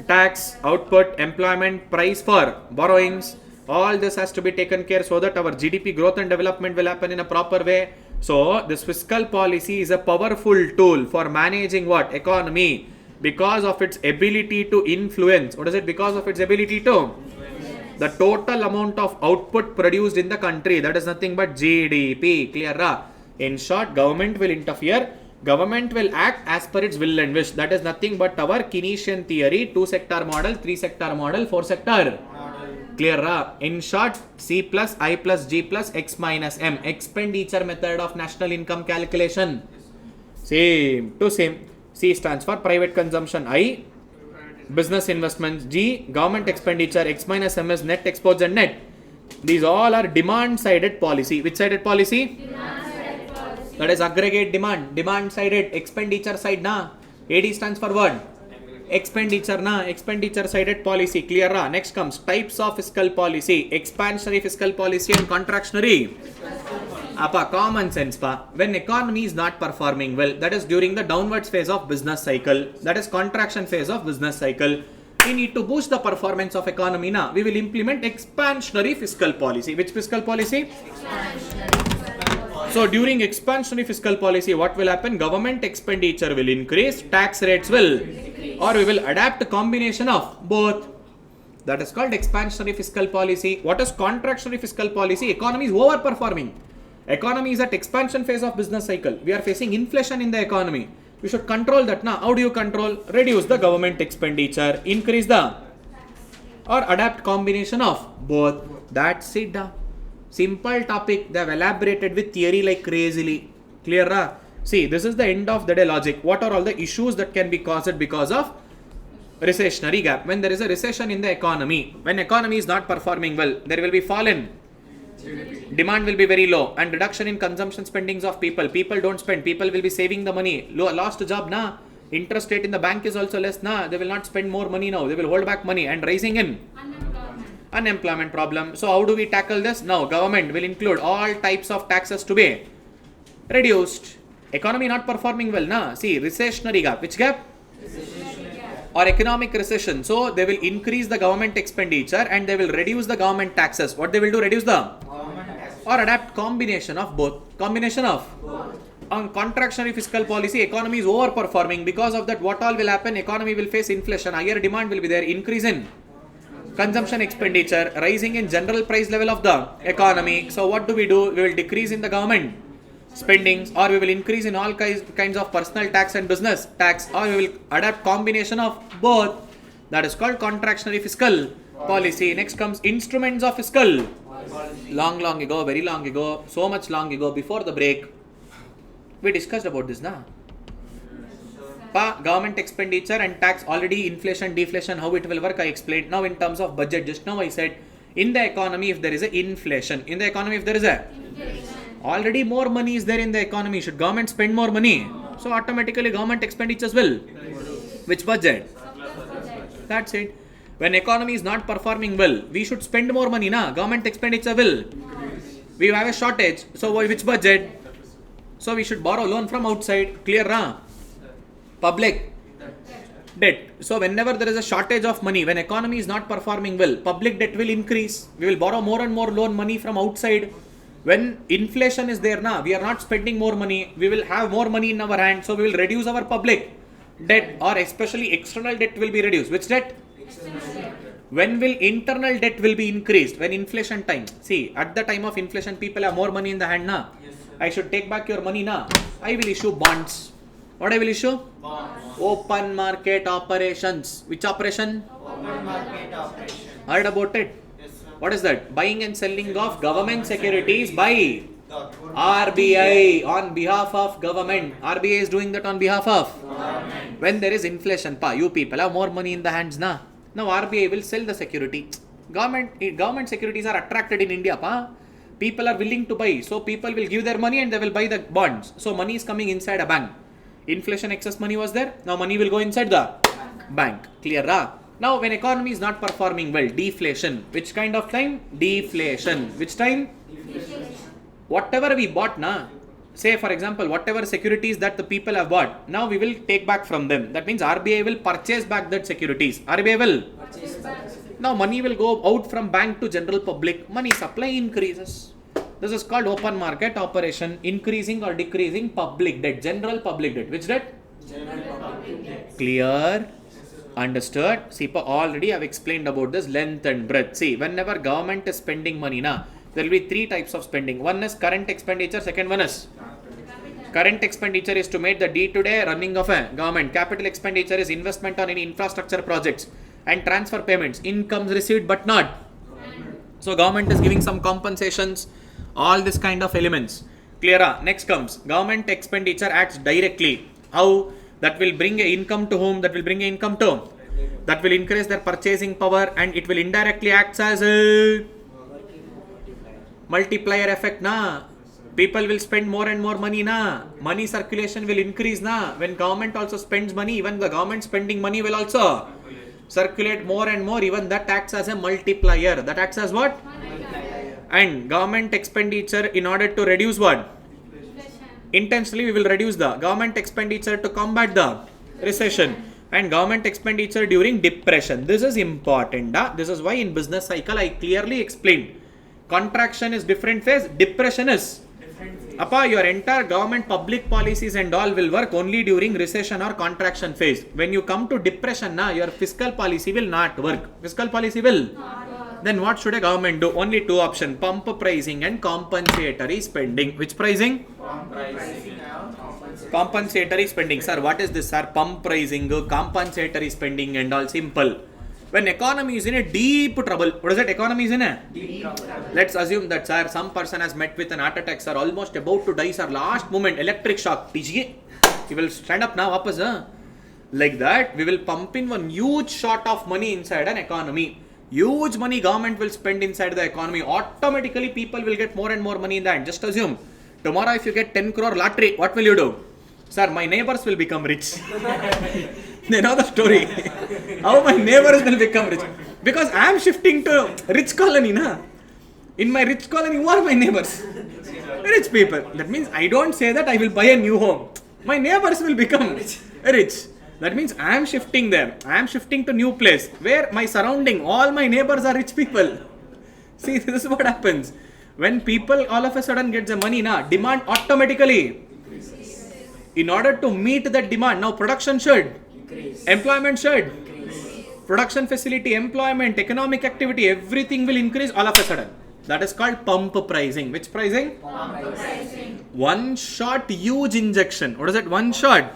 Tax, output, employment, price for borrowings. All this has to be taken care so that our GDP growth and development will happen in a proper way. So, this fiscal policy is a powerful tool for managing what? Economy. Because of its ability to influence. What is it? Because of its ability to? The total amount of output produced in the country. That is nothing but GDP. Clear? In short, government will interfere. Government will act as per its will and wish. That is nothing but our Keynesian theory. 2-sector model, 3-sector model, 4-sector. Clear? In short, C plus I plus G plus X minus M. Expenditure method of national income calculation. Same to same. C stands for private consumption. I, business investments. G, government expenditure. X minus M is net exports and net. These all are demand-sided policy. Which sided policy? Demand-sided policy. That is aggregate demand. Demand-sided. Expenditure side na. AD stands for what? Expenditure na. Expenditure sided policy. Clear na. Next comes types of fiscal policy. Expansionary fiscal policy and contractionary. Apa, common sense pa. When economy is not performing well, that is during the downwards phase of business cycle. That is contraction phase of business cycle. We need to boost the performance of economy na. We will implement expansionary fiscal policy. Which fiscal policy? So during expansionary fiscal policy, what will happen? Government expenditure will increase, tax rates will, or we will adapt a combination of both. That is called expansionary fiscal policy. What is contractionary fiscal policy? Economy is overperforming. Economy is at expansion phase of business cycle. We are facing inflation in the economy. We should control that now. How do you control? Reduce the government expenditure, increase the, or adapt combination of both. That's it. Simple topic. They have elaborated with theory like crazily. Clear? See, this is the end of the day logic. What are all the issues that can be caused because of recessionary gap? When there is a recession in the economy, when economy is not performing well, there will be fall in demand will be very low and reduction in consumption spendings of people. People don't spend. People will be saving the money. Lost job na. Interest rate in the bank is also less na. They will not spend more money now. They will hold back money and rising in unemployment problem. So how do we tackle this? Now government will include all types of taxes to be reduced. Economy not performing well na. See, recessionary gap. Which gap? Or economic recession. So they will increase the government expenditure and they will reduce the government taxes. What they will do? Reduce the or adapt combination of both. Combination of on contractionary fiscal policy, economy is overperforming. Because of that, what all will happen? Economy will face inflation. Higher demand will be there. Increase in consumption expenditure. Rising in general price level of the economy. So what do? We will decrease in the government spendings, or we will increase in all kinds of personal tax and business tax, or we will adapt combination of both. That is called contractionary fiscal policy. Next comes instruments of fiscal. Long ago, very long ago, so much long ago, before the break, We discussed about this, na? Government expenditure and tax, already inflation, deflation, how it will work, I explained. Now in terms of budget, just now I said, in the economy if there is a inflation, in the economy if there is a already more money is there in the economy, should government spend more money? So automatically government expenditures will. Which budget? That's it. When economy is not performing well, we should spend more money, na? Government expenditure will. We have a shortage, so which budget? So we should borrow loan from outside, clear, na? Public debt. So whenever there is a shortage of money, when economy is not performing well, public debt will increase. We will borrow more and more loan money from outside. When inflation is there, na, we are not spending more money, we will have more money in our hand, so we will reduce our public debt, or especially external debt will be reduced. Which debt? When will internal debt will be increased? When inflation time. See, at the time of inflation, people have more money in the hand, na. I should take back your money, na. I will issue bonds. What I will issue? Bonds. Open market operations. Which operation? Open market operation. Heard about it? Yes, sir. What is that? Buying and selling of government securities by Government. RBI on behalf of government. RBI is doing that on behalf of Government. when there is inflation, you people have more money in the hands, na. Now RBI will sell the security. Government securities are attracted in India, people are willing to buy, so people will give their money and they will buy the bonds. So money is coming inside a bank. Inflation excess money was there, now money will go inside the bank. Clear, ra? Now when economy is not performing well, deflation. Which kind of time? Deflation. Which time? Whatever we bought, na, say for example, whatever securities that the people have bought, now we will take back from them. That means RBI will purchase back that securities. RBI will now money will go out from bank to general public. Money supply increases. This is called open market operation, increasing or decreasing public debt, general public debt. Which debt? General public debt. Clear? Understood? See, already I have explained about this length and breadth. See, whenever government is spending money, na, there will be three types of spending. One is current expenditure, second one is current expenditure is to make the day-to-day running of a government. Capital expenditure is investment on any infrastructure projects, and transfer payments, incomes received but not. So government is giving some compensations, all this kind of elements. Clear? Next comes government expenditure acts directly. How? That will bring a income to whom? That will bring a income to? That will increase their purchasing power, and it will indirectly act as a multiplier effect, na. People will spend more and more money, na. Money circulation will increase, na. When government also spends money, even the government spending money will also circulate more and more. Even that acts as a multiplier. That acts as what? And government expenditure in order to reduce what? Intentionally we will reduce the government expenditure to combat the recession, and government expenditure during depression. This is important. This is why in business cycle I clearly explained. Contraction is different phase, depression is your entire government public policies and all will work only during recession or contraction phase. When you come to depression, your fiscal policy will not work. Fiscal policy will then what should a government do? Only two options: pump pricing and compensatory spending. Which pricing? Compensatory spending. Sir, what is this, sir? Pump pricing, compensatory spending and all. Simple. When economy is in a deep trouble, what is that? Economy is in a deep trouble. Let's assume that, sir, some person has met with an heart attack, sir, almost about to die, sir, last moment, electric shock. He will stand up now, like that, we will pump in one huge shot of money inside an economy. Huge money government will spend inside the economy. Automatically people will get more and more money in the hand. Just assume, tomorrow if you get 10 crore lottery, what will you do? Sir, my neighbors will become rich. They know the story. How my neighbors will become rich. Because I am shifting to rich colony, na. In my rich colony, who are my neighbors? Rich people. That means I don't say that I will buy a new home. My neighbors will become rich. That means I am shifting there. I am shifting to new place where my surrounding, all my neighbors are rich people. See, this is what happens. When people all of a sudden get the money, demand automatically. In order to meet that demand, now production should increase. Employment should increase. Production facility, employment, economic activity, everything will increase all of a sudden. That is called pump pricing. Which pricing? Pump pricing. One shot huge injection. What is it? One shot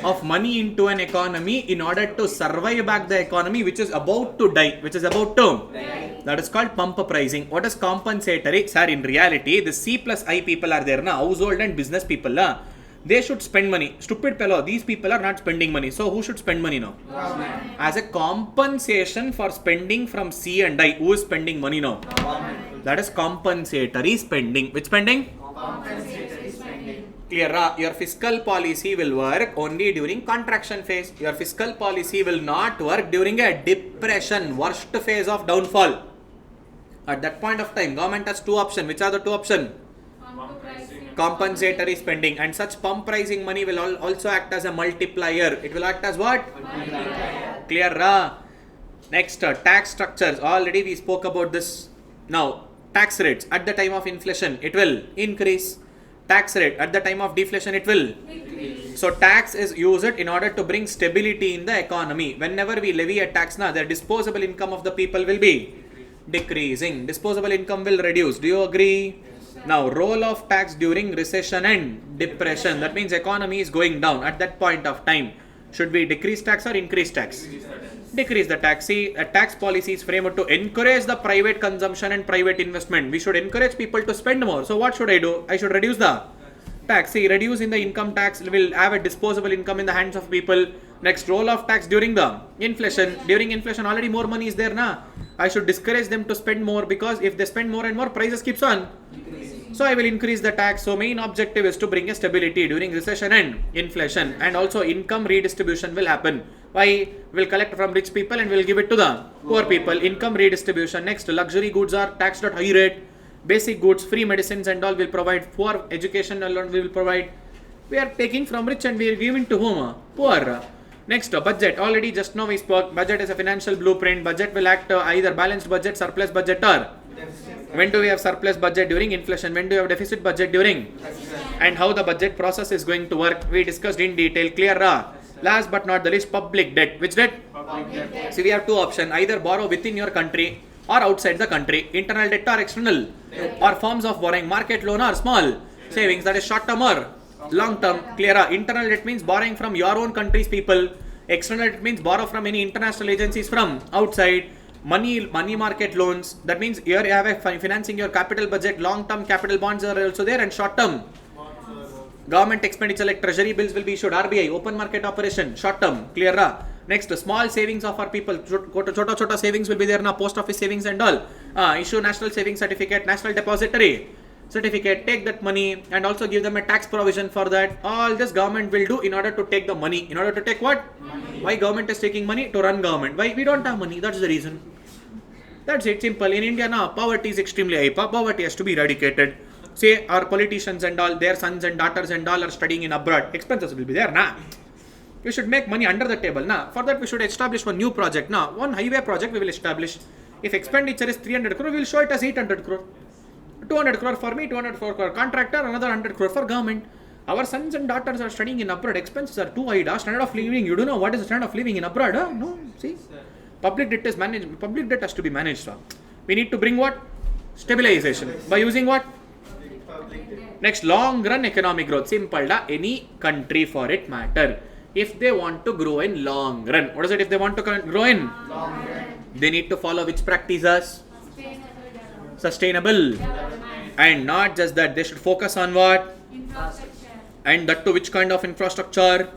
of money into an economy in order to survive back the economy which is about to die. Which is about to die. That is called pump pricing. What is compensatory? Sir, in reality, the C plus I people are there, na? Household and business people. La. They should spend money. Stupid fellow, these people are not spending money. So who should spend money now? Government. As a compensation for spending from C and I, who is spending money now? Government. That is compensatory spending. Which spending? Compensatory spending. Clear? Your fiscal policy will work only during contraction phase. Your fiscal policy will not work during a depression, worst phase of downfall. At that point of time, government has two options. Which are the two options? Compensatory spending, and such pump pricing money will also act as a multiplier. It will act as what? Multiplier. Clear? Next, tax structures. Already we spoke about this. Now, tax rates at the time of inflation, it will increase. Tax rate at the time of deflation, it will Increase. So tax is used in order to bring stability in the economy. Whenever we levy a tax, now the disposable income of the people will be decreasing. Disposable income will reduce. Do you agree? Now, role of tax during recession and depression. That means economy is going down. At that point of time, should we decrease tax or increase tax? Decrease the tax. See, a tax policy is framed to encourage the private consumption and private investment. We should encourage people to spend more. So what should I do? I should reduce the tax. See, reducing the income tax will have a disposable income in the hands of people. Next, role of tax during the inflation. During inflation, already more money is there, na? I should discourage them to spend more, because if they spend more and more, prices keeps on. So I will increase the tax. So main objective is to bring a stability during recession and inflation, and also income redistribution will happen. Why? We'll collect from rich people and we'll give it to the poor people. Income redistribution. Next, luxury goods are taxed at high rate. Basic goods, free medicines and all will provide. Poor education alone we will provide. We are taking from rich and we are giving to whom? Poor. Next, budget. Already just now we spoke. Budget is a financial blueprint. Budget will act either balanced budget, surplus budget, or when do we have surplus budget? During inflation. When do we have deficit budget? During. And how the budget process is going to work, we discussed in detail. Clear? Last but not the least, public debt. Which debt? Public debt. See, we have two options. Either borrow within your country or outside the country. Internal debt or external. Or forms of borrowing. Market loan or small savings. That is short term or long term. Clear? Internal debt means borrowing from your own country's people. External debt means borrow from any international agencies from outside. Money market loans. That means here you have a financing your capital budget. Long term capital bonds are also there, and short term government expenditure like treasury bills will be issued. RBI, open market operation, short term. Clear? Next, small savings of our people. Chota savings will be there now. Post office savings and all. Issue national savings certificate, national depository certificate. Take that money and also give them a tax provision for that. All this government will do in order to take the money. In order to take what? Money. Why government is taking money? To run government. Why? We don't have money. That's the reason. That's it. Simple. In India now, poverty is extremely high. Poverty has to be eradicated. Say our politicians and all, their sons and daughters and all are studying in abroad. Expenses will be there, na. We should make money under the table, na. For that we should establish one new project, na. One highway project we will establish. If expenditure is 300 crore, we will show it as 800 crore. 200 crore for me, 200 crore for contractor, another 100 crore for government. Our sons and daughters are studying in abroad. Expenses are too high. Standard of living. You don't know what is the standard of living in abroad? No. See, public debt is managed. Public debt has to be managed. We need to bring what? Stabilization. By using what? Next, long run economic growth. Simple. Any country for it matter. If they want to grow in long run, what is it? If they want to grow in Long run. they need to follow which practices? Sustainable. And not just that, they should focus on what? Infrastructure. And that to which kind of infrastructure?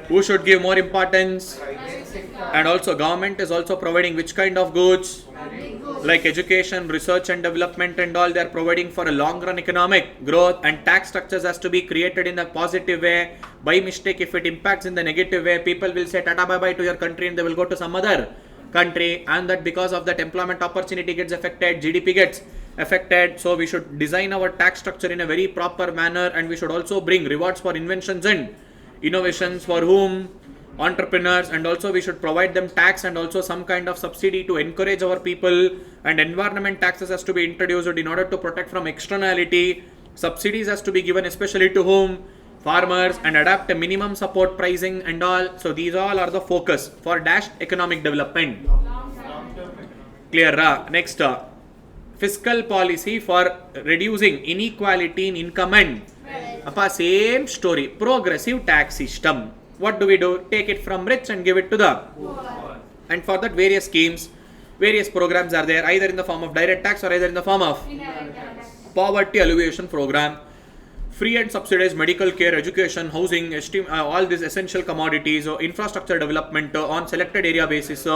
Who should give more importance? Private sector. And also government is also providing which kind of goods? Like education, research and development and all, they are providing for a long run economic growth. And tax structures has to be created in a positive way. By mistake, if it impacts in the negative way, people will say tata bye bye to your country and they will go to some other country, and that because of that employment opportunity gets affected, GDP gets affected. So we should design our tax structure in a very proper manner, and we should also bring rewards for inventions and innovations for whom? Entrepreneurs. And also we should provide them tax and also some kind of subsidy to encourage our people, and environment taxes has to be introduced in order to protect from externality. Subsidies has to be given especially to whom? Farmers, and adapt a minimum support pricing and all. So these all are the focus for dashed economic development. Clear? Next, fiscal policy for reducing inequality in income and same story. Progressive tax system. What do? Take it from rich and give it to the poor. And for that various schemes. Various programs are there, either in the form of direct tax or either in the form of poverty alleviation program, free and subsidized medical care, education, housing, all these essential commodities, infrastructure development on selected area basis,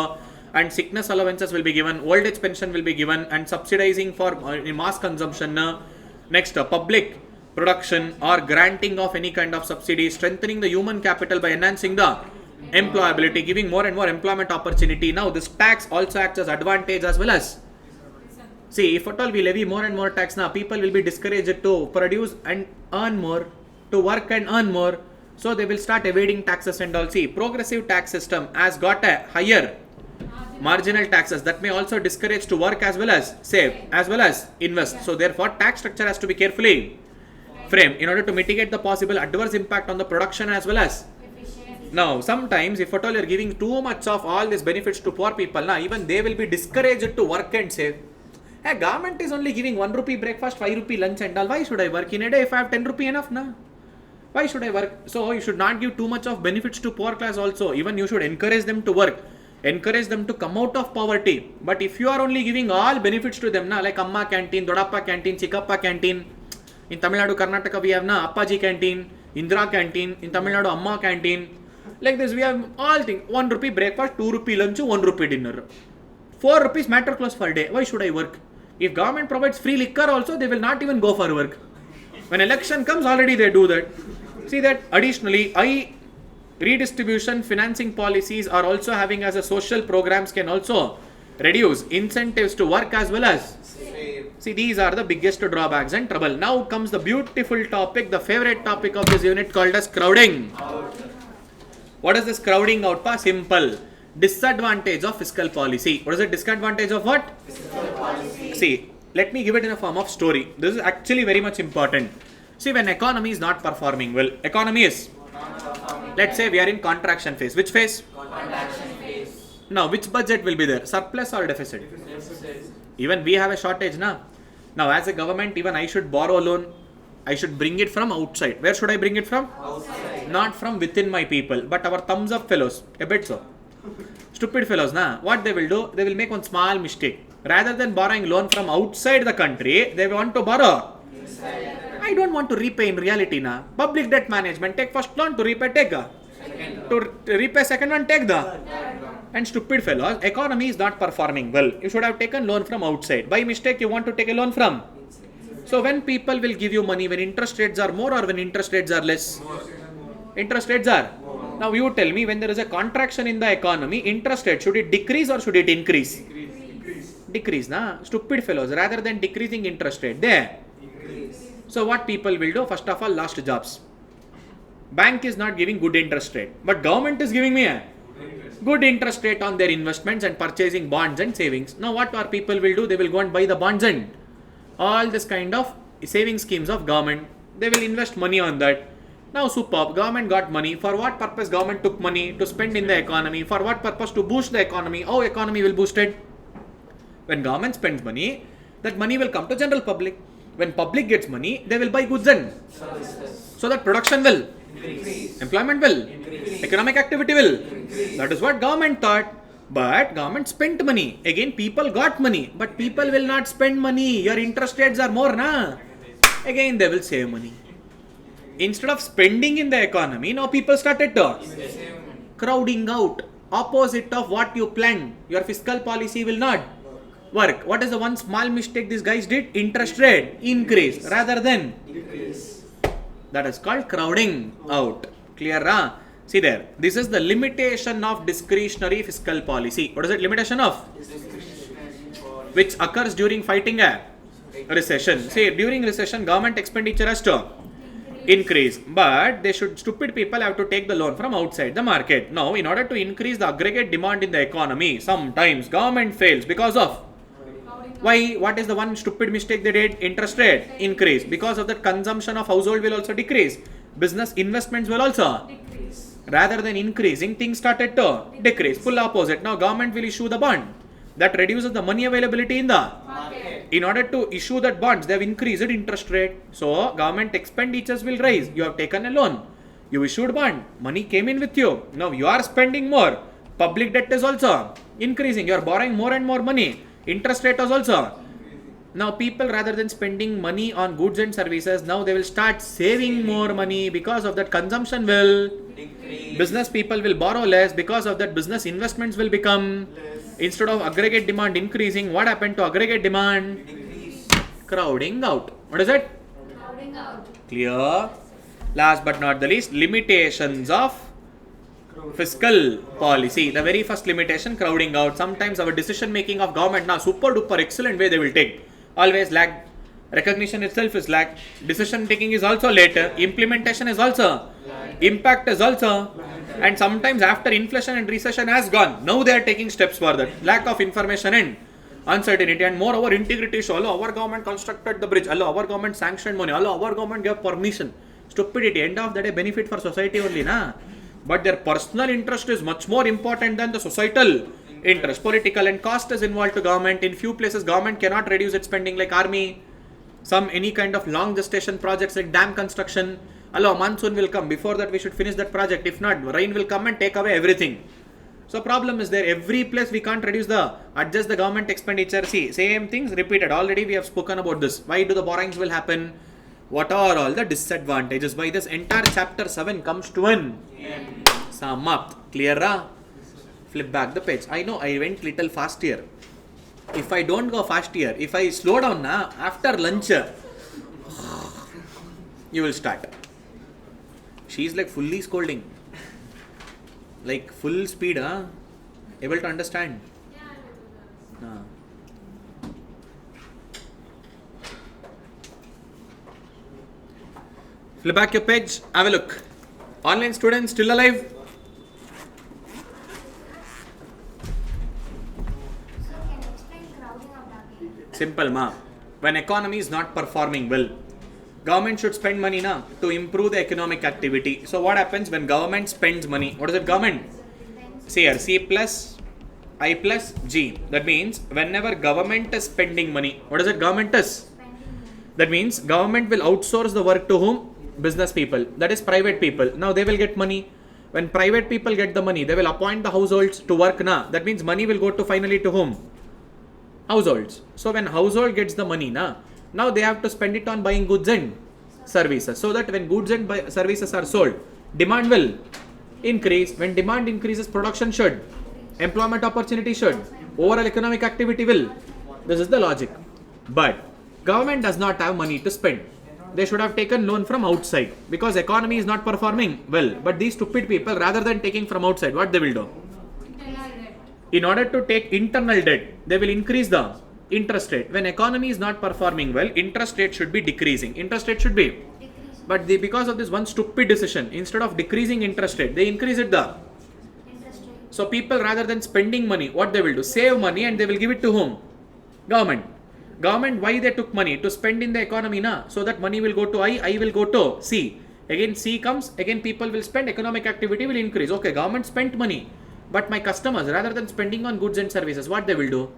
and sickness allowances will be given, old age pension will be given, and subsidizing for mass consumption. Next, public production or granting of any kind of subsidy, strengthening the human capital by enhancing the employability, giving more and more employment opportunity. Now this tax also acts as advantage as well as, see, if at all we levy more and more tax now, people will be discouraged to produce and earn more, to work and earn more, so they will start evading taxes and all. See, progressive tax system has got a higher marginal taxes that may also discourage to work as well as save as well as invest. So therefore tax structure has to be carefully framed in order to mitigate the possible adverse impact on the production as well as. Now sometimes if at all you are giving too much of all these benefits to poor people, now even they will be discouraged to work and save. Hey, government is only giving 1 rupee breakfast, 5 rupee lunch and all. Why should I work in a day if I have 10 rupee enough now? Why should I work? So you should not give too much of benefits to poor class also. Even you should encourage them to work. Encourage them to come out of poverty. But if you are only giving all benefits to them, like Amma canteen, Dodappa canteen, Chikappa canteen. In Tamil Nadu, Karnataka, we have Appaji canteen, Indra canteen. In Tamil Nadu, Amma canteen. Like this, we have all things. 1 rupee breakfast, 2 rupee lunch, 1 rupee dinner. 4 rupees matter close per day. Why should I work? If government provides free liquor also, they will not even go for work. When election comes, already they do that. See that additionally, redistribution financing policies are also having as a social programs can also reduce incentives to work as well as. See, these are the biggest drawbacks and trouble. Now comes the beautiful topic, the favorite topic of this unit called as crowding. What is this crowding out? Simple. Disadvantage of fiscal policy. What is the disadvantage of what? Fiscal policy. See, let me give it in a form of story. This is actually very much important. See, when economy is not performing well, economy is, let's say we are in contraction phase. Which phase? Contraction phase. Now, which budget will be there? Surplus or deficit? Even we have a shortage now. Now, as a government, even I should borrow a loan. I should bring it from outside. Where should I bring it from? Outside. Not from within my people, but our thumbs up fellows. A bit so. Stupid fellows, na? What they will do? They will make one small mistake. Rather than borrowing loan from outside the country, they want to borrow. I don't want to repay in reality, na. Public debt management, take first loan to repay, take a. To repay second one, take the. And stupid fellows, economy is not performing well. You should have taken loan from outside. By mistake, you want to take a loan from. So when people will give you money, when interest rates are more or when interest rates are less? Interest rates are. Now you tell me, when there is a contraction in the economy, interest rate, should it decrease or should it increase? Decrease, na? Stupid fellows, rather than decreasing interest rate, there. So what people will do? First of all, lost jobs. Bank is not giving good interest rate, but government is giving me a good interest rate on their investments and purchasing bonds and savings. Now what our people will do? They will go and buy the bonds and all this kind of saving schemes of government. They will invest money on that. Now superb, government got money. For what purpose government took money? To spend in the economy. For what purpose? To boost the economy. How economy will boost it? When government spends money, that money will come to general public. When public gets money, they will buy goods and services. So that production will increase. Employment will increase. Economic activity will increase. That is what government thought. But government spent money. Again, people got money. But people will not spend money. Your interest rates are more, na? Again, they will save money. Instead of spending in the economy, now people started to crowding out. Opposite of what you planned. Your fiscal policy will not work. What is the one small mistake these guys did? Interest rate increase rather than decrease. That is called crowding out. Clear, huh? See there. This is the limitation of discretionary fiscal policy. What is it? Limitation of? Which occurs during fighting a recession. See, during recession, government expenditure has to increase. But they should, stupid people have to take the loan from outside the market. Now, in order to increase the aggregate demand in the economy, sometimes government fails because of. Why? What is the one stupid mistake they did? Interest rate increase. Because of that, consumption of household will also decrease. Business investments will also decrease. Rather than increasing, things started to decrease. Full opposite. Now government will issue the bond. That reduces the money availability in the market. In order to issue that bonds, they have increased interest rate. So government expenditures will rise. You have taken a loan. You issued bond. Money came in with you. Now you are spending more. Public debt is also increasing. You are borrowing more and more money. Interest rate is also. Now people, rather than spending money on goods and services, now they will start saving more money. Because of that, consumption will Decrease. business people will borrow less. Because of that, business investments will become Less. instead of aggregate demand increasing. What happened to aggregate demand? Decrease. Crowding out. What is it? Crowding out. Clear. Last but not the least, limitations of fiscal policy. The very first limitation, crowding out. Sometimes our decision making of government now super duper excellent way they will take. Always lag. Recognition itself is lag. Decision taking is also later. Implementation is also. Impact is also. And sometimes after inflation and recession has gone, now they are taking steps for that. Lack of information and uncertainty, and moreover integrity issue. Hello, our government constructed the bridge. Hello, our government sanctioned money. Hello, our government gave permission. Stupidity. End of the day, benefit for society only, na? But their personal interest is much more important than the societal interest. Political and cost is involved to government. In few places, government cannot reduce its spending, like army, any kind of long gestation projects like dam construction. Hello, monsoon will come. Before that, we should finish that project. If not, rain will come and take away everything. So problem is there. Every place we can't adjust the government expenditure. See, same things repeated. Already we have spoken about this. Why do the borrowings will happen? What are all the disadvantages? By this entire chapter 7 comes to an sum up. Clear? Flip back the page. I know I went little fast here. If I don't go fast here, if I slow down now, after lunch, you will start. She is like fully scolding. Like full speed, able to understand? Yeah, I will do that. Flip back your page, have a look. Online students still alive? So can you explain crowding out again? Simple, ma. When economy is not performing well, government should spend money now to improve the economic activity. So what happens when government spends money? What is it, government? See here, C plus I plus G. That means whenever government is spending money, what is it, government is? Spending money. That means government will outsource the work to whom? Business people. That is private people. Now they will get money. When private people get the money, they will appoint the households to work now. That means money will go to finally to whom? Households. So when household gets the money now they have to spend it on buying goods and services. So that when goods and services are sold, demand will increase. When demand increases, production should. Employment opportunity should. Overall economic activity will. This is the logic. But government does not have money to spend. They should have taken loan from outside because economy is not performing well. But these stupid people, rather than taking from outside, what they will do? In order to take internal debt, they will increase the interest rate. When economy is not performing well, interest rate should be decreasing. Interest rate should be. But because of this one stupid decision, instead of decreasing interest rate, they increase it the. Interest rate. So people, rather than spending money, what they will do? Save money and they will give it to whom? Government. Government, why they took money? To spend in the economy na? So that money will go to I will go to C. Again C comes, again people will spend, economic activity will increase. Okay, government spent money. But my customers, rather than spending on goods and services, what they will do?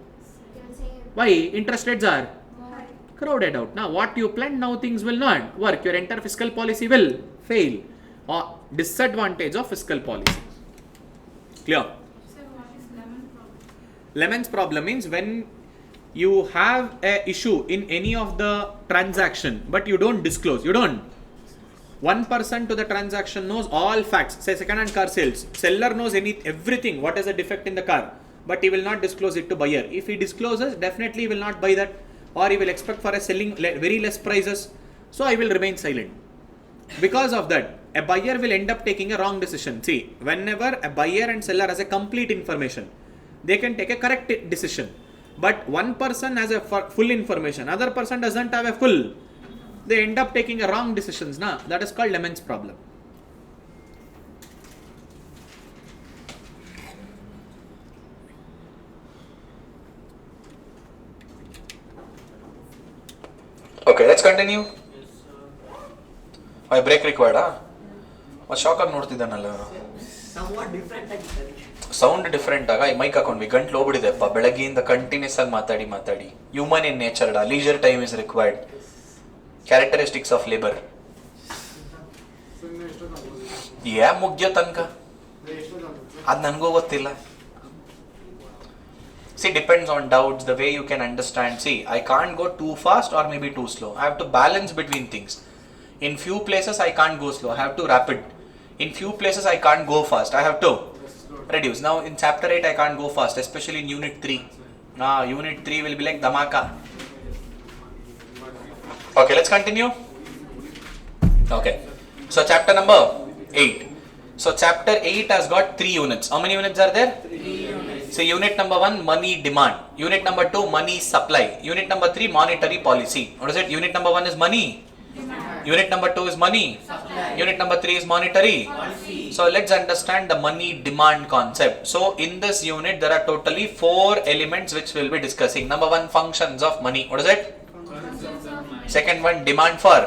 They will say Why? Interest rates are more. crowded out. Now what you planned, now things will not work. Your entire fiscal policy will fail. Or disadvantage of fiscal policy. Clear? Sir, what is lemon problem? Lemon's problem means when you have a issue in any of the transaction, but you don't disclose. You don't. One person to the transaction knows all facts. Say second-hand car sales. Seller knows everything. What is the defect in the car? But he will not disclose it to buyer. If he discloses, definitely he will not buy that. Or he will expect for a selling very less prices. So I will remain silent. Because of that, a buyer will end up taking a wrong decision. See, whenever a buyer and seller has a complete information, they can take a correct decision. But one person has a full information, other person doesn't have a full. They end up taking a wrong decisions. That is called Lemon's problem. Okay, let's continue. Why break required? What shock of ನೋಡ್ತಿದ್ದಾನಲ್ಲ Somewhat different ಆಗಿದೆ. Sound different ಆಗ ಈ mic ಹಾಕೊಂಡ್ವಿ ಗಂಟ್ಲು ಹೋಗ್ಬಿಡಿದೆಪ್ಪ ಬೆಳಗ್ಗೆಯಿಂದ continuous ಆಗಿ ಮಾತಾಡಿ human in nature leisure time is required characteristics of labour ಮುಗ್ಯೋ ತನಕ ಅದು ನನಗೂ ಗೊತ್ತಿಲ್ಲ. See, depends on doubts, the way you can understand. See, I can't go too fast or maybe too slow. I have to balance between things. In few places I can't go slow, I have to rapid. In few places I can't go fast, I have to reduce. Now in chapter 8 I can't go fast, especially in unit 3. Unit 3 will be like dhamaka. Okay, let's continue. Okay, so chapter number 8. So chapter 8 has got 3 units. How many units are there? 3 units. So unit number 1, money demand. Unit number 2, money supply. Unit number 3, monetary policy. What is it? Unit number 1 is money. Demand. Unit number 2 is money. Supply. Unit number 3 is monetary policy. So let's understand the money demand concept. So in this unit there are totally 4 elements which we'll be discussing. Number 1, functions of money. What is it? Second one, demand for.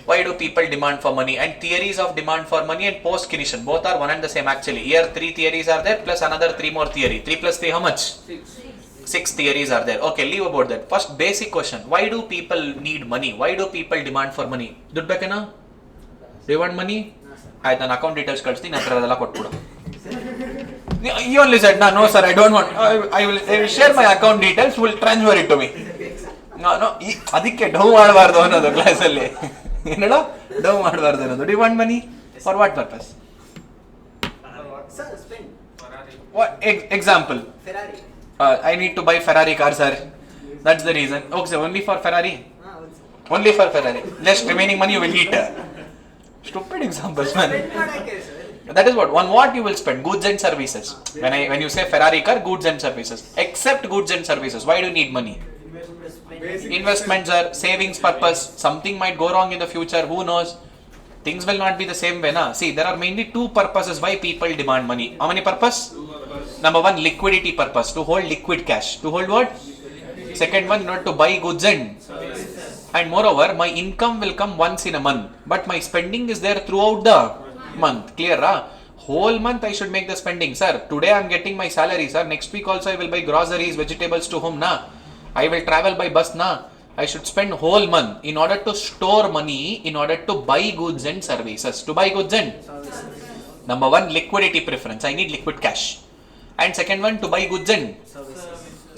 Why do people demand for money? And theories of demand for money and post-cognition. Both are one and the same actually. Here 3 theories are there plus another 3 more theory. 3 plus 3 how much? 6 theories are there. Okay, leave about that. First basic question. Why do people need money? Why do people demand for money? Duddu bekena? Do you want money? I have an account details kalsತೀನಿ ನಂತರ ಅದೆಲ್ಲ ಕೊಟ್ಬಿಡು. You only said, no sir, I don't want. I will share my account details, will transfer it to me. No, ಅದಕ್ಕೆ ಡೌ ಮಾಡಬಾರ್ದು ಅನ್ನೋದು ಕ್ಲಾಸಲ್ಲಿ. ಏನೋ ಡೌ ಮಾಡಬಾರ್ದು ಅನ್ನೋದು. Do you want money? For what purpose? Sir, spend. What example? Ferrari. I need to buy Ferrari car, sir. That's the reason. Okay, so only for Ferrari? Only for Ferrari. Less remaining money you will eat. Stupid examples, man. That is what you will spend. Goods and services. When you say Ferrari car, goods and services. Except goods and services. Why do you need money? Investments are savings purpose. Something might go wrong in the future. Who knows? Things will not be the same way. See, there are mainly 2 purposes why people demand money. How many purpose? Number 1, liquidity purpose. To hold liquid cash. To hold what? Second one, not to buy goods and services. And moreover, my income will come once in a month. But my spending is there throughout the month. Clear? Whole month I should make the spending. Sir, today I am getting my salary. Sir, next week also I will buy groceries, vegetables to home. I will travel by bus. I should spend whole month in order to store money, in order to buy goods and services. To buy goods and services. Number 1, liquidity preference. I need liquid cash. And second one, to buy goods and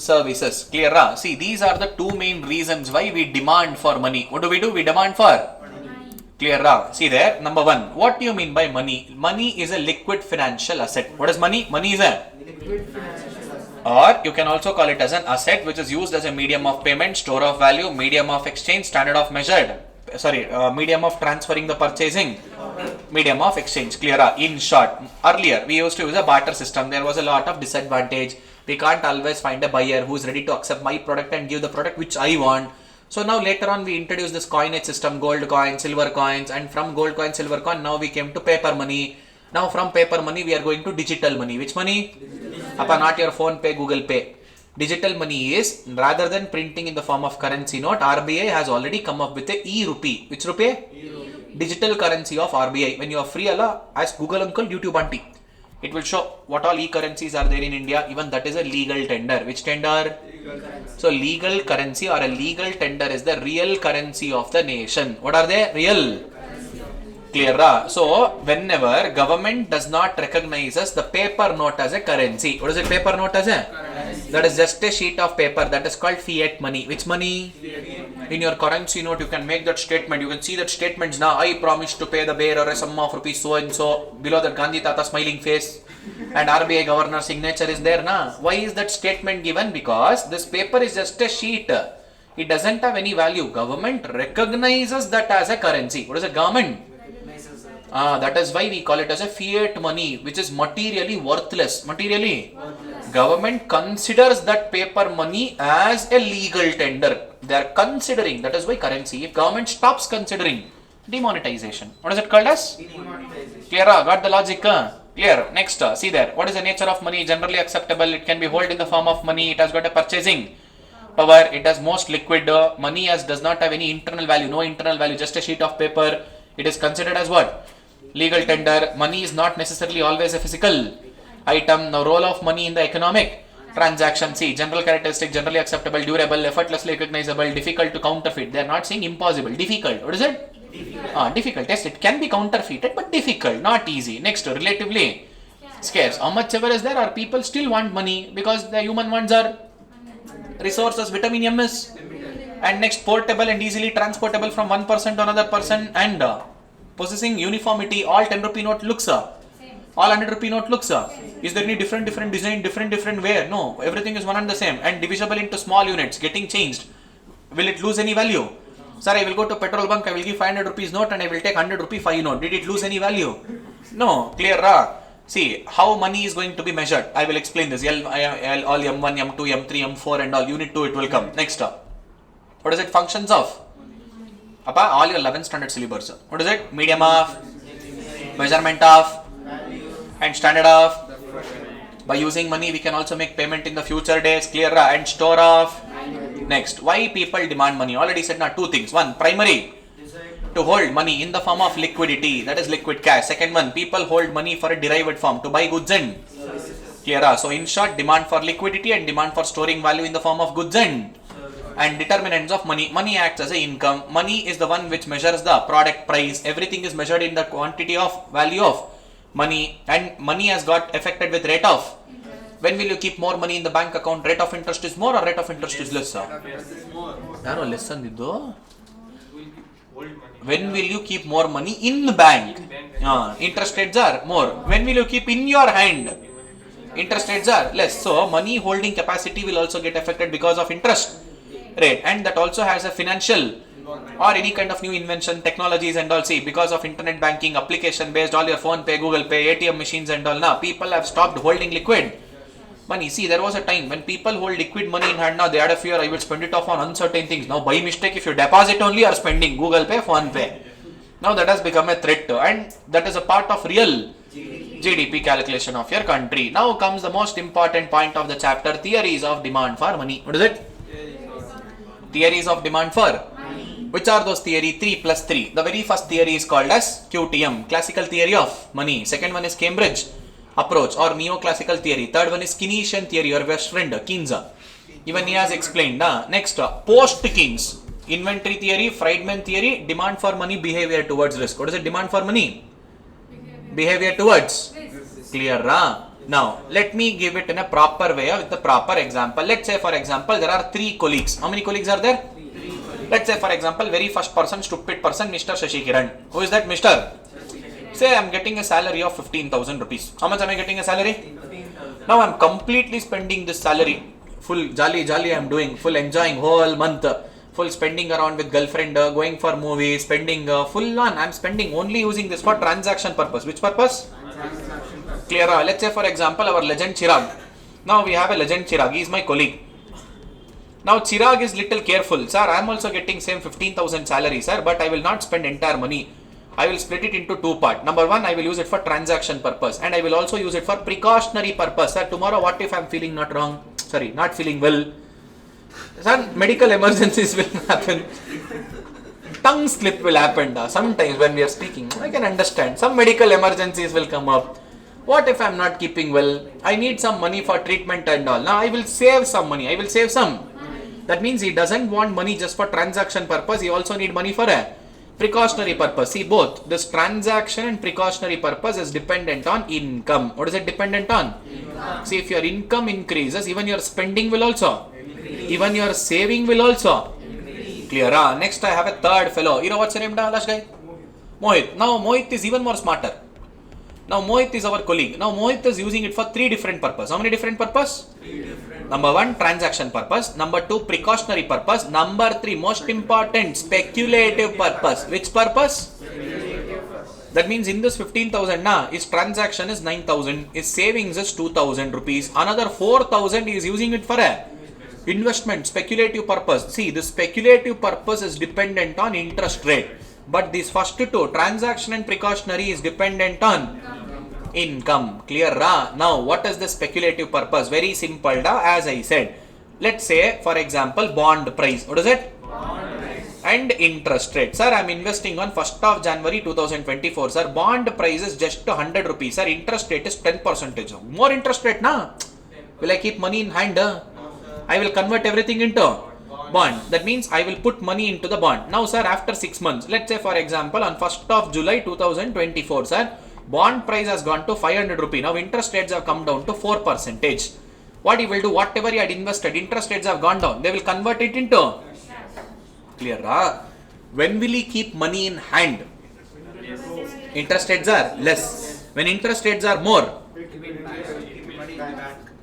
services. Clear? See, these are the 2 main reasons why we demand for money. What do? We demand for money. Clear? See there, number 1. What do you mean by money? Money is a liquid financial asset. What is money? Money is a liquid financial asset. Or you can also call it as an asset which is used as a medium of payment, store of value, medium of exchange, standard of measured. Medium of transferring the purchasing, medium of exchange. Clear? In short, earlier we used to use a barter system. There was a lot of disadvantage. We can't always find a buyer who is ready to accept my product and give the product which I want. So now later on we introduced this coinage system, gold coin, silver coins, and from gold coin, silver coin, now we came to paper money. Now from paper money we are going to digital money. Which money? Appa, not your phone pay, Google Pay. Digital money is, rather than printing in the form of currency note, RBI has already come up with a e-rupee. Which rupee? E-rupee. Digital currency of RBI. When you are free, ask Google uncle, YouTube auntie. It will show what all e-currencies are there in India. Even that is a legal tender. Which tender? Legal currency. So legal currency or a legal tender is the real currency of the nation. What are they? Real. Clear? So whenever government does not recognize the paper note as a currency. What is it? Paper note as a currency. That is just a sheet of paper. That is called fiat money. Which money? Fiat. In your currency note you can make that statement. You can see that statements now. I promise to pay the bearer a sum of rupees so and so. Below that Gandhi Tata smiling face and RBI governor signature is there. Why is that statement given? Because this paper is just a sheet. It doesn't have any value. Government recognizes that as a currency. What is it? Government. That is why we call it as a fiat money, which is materially worthless. Government considers that paper money as a legal tender. They are considering. That is why currency. If government stops considering, demonetization. What is it called as? Demonetization. Clear? Got the logic? Clear? Next, see there. What is the nature of money? Generally acceptable. It can be held in the form of money. It has got a purchasing power. It has most liquid. Money does not have any internal value. No internal value. Just a sheet of paper. It is considered as what? Legal tender. Money is not necessarily always a physical item. The role of money in the economic transaction. See, general characteristic, generally acceptable, durable, effortlessly recognizable, difficult to counterfeit. They are not saying impossible. Difficult. What is it? Difficult. Difficult. Yes, it can be counterfeited, but difficult, not easy. Next, relatively Scarce. How much ever is there, or people still want money because the human wants are resources, vitamin M is, and next portable and easily transportable from one person to another person, and possessing uniformity. All 10 rupee note looks all 100 rupee note looks is there any different design, different way? No, everything is one and the same, and divisible into small units, getting changed. Will it lose any value? Sir, I will go to petrol bunk, I will give 500 rupees note and I will take 100 rupee 5 note. Did it lose any value? No, clear See, how money is going to be measured. I will explain this. All M1, M2, M3, M4 and all. Unit 2 it will come. Next what is it? Functions of? All your 11th standard syllabus. What is it? Medium of, measurement of, and standard of. By using money we can also make payment in the future days. Clear and store of. Next, why people demand money? Already said now two things. One, primary, to hold money in the form of liquidity, that is liquid cash. Second one, people hold money for a derived form, to buy goods and clear. So in short, demand for liquidity and demand for storing value in the form of goods and determinants of money. Money acts as a income. Money is the one which measures the product price. Everything is measured in the quantity of value of money, and money has got affected with rate of. When will you keep more money in the bank account? Rate of interest is more or rate of interest is less? Yaro lesson iddu. When will you keep more money in the bank? Interest rates are more. When will you keep in your hand? Interest rates are less. So money holding capacity will also get affected because of interest rate, and that also has a financial or any kind of new invention, technologies and all. See, because of internet banking, application based, all your phone pay, Google Pay, ATM machines and all, now people have stopped holding liquid money. See, there was a time when people hold liquid money in hand. Now they had a fear, I will spend it off on uncertain things. Now by mistake, if you deposit only, are spending Google Pay, phone pay. Now that has become a threat, and that is a part of real GDP calculation of your country. Now comes the most important point of the chapter, theories of demand for money. What is it? Theories of demand for money. Which are those theory? 3 plus 3. The very first theory is called as QTM, classical theory of money. Second one is Cambridge approach or neoclassical theory. Third one is Keynesian theory, your best friend Keynes. Even he has explained. Next, post Keynes, inventory theory, Friedman theory, demand for money, behavior towards risk. What is it? Demand for money? Behavior towards clear. Now let me give it in a proper way with the proper example. Let's say for example there are 3 colleagues. How many colleagues are there? 3. Let's say for example very first person, stupid person, Mr. Shashikiran. Who is that Mr.? Say I am getting a salary of 15,000 rupees. How much am I getting a salary? 15,000. Now I am completely spending this salary. Full jolly I am doing. Full enjoying whole month. Full spending around with girlfriend, going for movies, spending full on. I am spending only using this for transaction purpose. Which purpose? Clear. Let's say for example our legend Chirag. Now we have a legend Chirag. He is my colleague. Now Chirag is little careful. Sir, I am also getting same 15,000 salary, sir, but I will not spend entire money. I will split it into 2 parts. Number 1, I will use it for transaction purpose, and I will also use it for precautionary purpose. Sir, tomorrow what if I am feeling not feeling well? Sir, medical emergencies will happen. Tongue slip will happen. Sometimes when we are speaking, I can understand. Some medical emergencies will come up. What if I am not keeping well? I need some money for treatment and all. Now I will save some money. I will save some. That means he doesn't want money just for transaction purpose. He also need money for a precautionary purpose. See, both this transaction and precautionary purpose is dependent on income. What is it dependent on? Income. See, if your income increases, even your spending will also increase. Even your saving will also increase. Clear. Next I have a third fellow. You know what's your name, last guy? Mohit. Now Mohit is even more smarter. Now Mohit is our colleague. Now Mohit is using it for 3 different purposes. How many different purposes? 3 different. Number 1, transaction purpose. Number 2, precautionary purpose. Number 3, most important, speculative purpose. Which purpose? That means in this 15,000, his transaction is 9,000. His savings is 2,000 rupees. Another 4,000 he is using it for a investment, speculative purpose. See, the speculative purpose is dependent on interest rate. But these first 2, transaction and precautionary, is dependent on income. Clear? Now, what is the speculative purpose? Very simple. As I said, let's say, for example, bond price. What is it? Bond price. And interest rate. Sir, I am investing on 1st of January 2024. Sir, bond price is just 100 rupees. Sir, interest rate is 10%. More interest rate, will I keep money in hand? I will convert everything into bond. That means I will put money into the bond. Now, sir, after 6 months, let's say for example on 1st of July 2024, sir, Bond price has gone to 500 rupee. Now interest rates have come down to 4%. What he will do, whatever he had invested, interest rates have gone down. They will convert it into clear. When will he keep money in hand? Interest rates are less. When interest rates are more,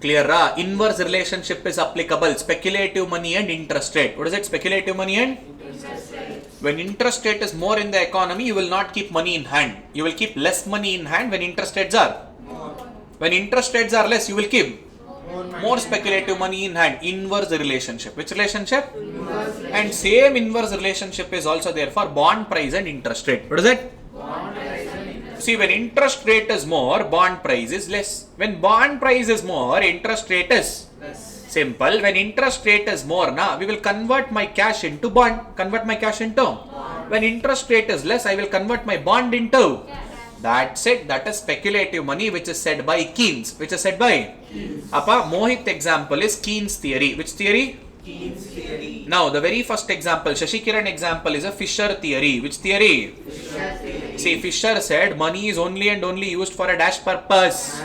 clear. Inverse relationship is applicable. Speculative money and interest rate. What is it? Speculative money and interest rate. When interest rate is more in the economy, you will not keep money in hand. You will keep less money in hand when interest rates are more. When interest rates are less, you will keep more speculative money in hand. Inverse relationship. Which relationship? Inverse. And same inverse relationship is also there for bond price and interest rate. What is it? Bond price and interest. See, when interest rate is more, bond price is less. When bond price is more, interest rate is less. Simple. When interest rate is more, we will convert my cash into bond. Convert my cash into bond. When interest rate is less, I will convert my bond into cash. That's it. That is speculative money, which is said by Keynes. Which is said by Keynes. Appa, Mohit example is Keynes theory. Which theory? Keynes theory. Now, the very first example, Shashikiran example is a Fisher theory. Which theory? Fisher theory. See, Fisher said money is only and only used for a dash purpose.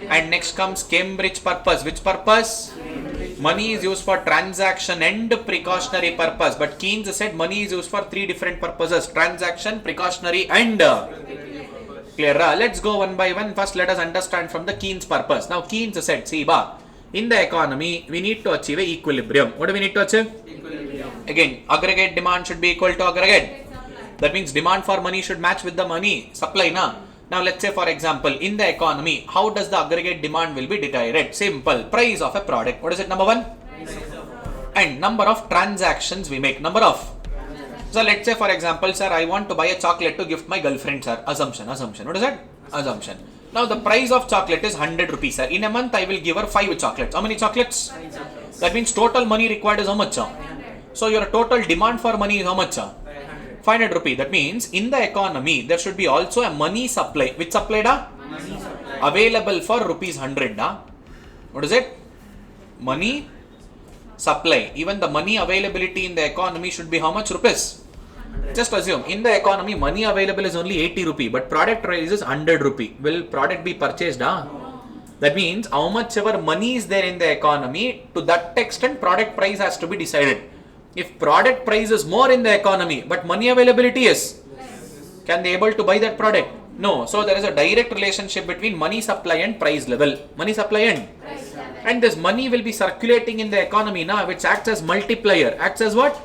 And next comes Cambridge purpose. Which purpose? Money is used for transaction and precautionary purpose. But Keynes said money is used for three different purposes. Transaction, precautionary and clear. Let's go one by one. First, let us understand from the Keynes purpose. Now, Keynes said, see, in the economy, we need to achieve equilibrium. What do we need to achieve? Equilibrium. Again, aggregate demand should be equal to aggregate. That means demand for money should match with the money supply. Now, let's say, for example, in the economy, how does the aggregate demand will be deteriorated? Simple. Price of a product. What is it? Number one? And number of transactions we make. Number of. So let's say, for example, sir, I want to buy a chocolate to gift my girlfriend, sir. Assumption. What is that? Assumption. Now the price of chocolate is 100 rupees, sir. In a month, I will give her 5 chocolates. How many chocolates? 5 chocolates. That means total money required is how much? 500. So your total demand for money is how much? 500 rupees. That means in the economy, there should be also a money supply. Which supply? Money supply. Available for rupees 100. What is it? Money supply. Even the money availability in the economy should be how much rupees? 100. Just assume in the economy money available is only 80 rupee, but product price is 100 rupee. Will product be purchased? No. That means how much ever money is there in the economy, to that extent product price has to be decided. If product price is more in the economy, but money availability is less, can they able to buy that product? No. So there is a direct relationship between money supply and price level. Money supply and price level. And this money will be circulating in the economy now, which acts as multiplier. Acts as what?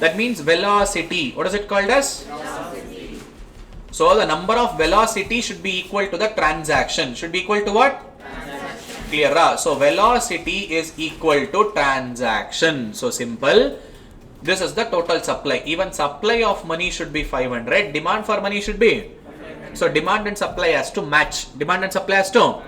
That means velocity. What is it called as? Velocity. So the number of velocity should be equal to the transaction. Should be equal to what? Transaction. Clear. So velocity is equal to transaction. So simple. This is the total supply. Even supply of money should be 500. Demand for money should be. So demand and supply has to match. Demand and supply has to.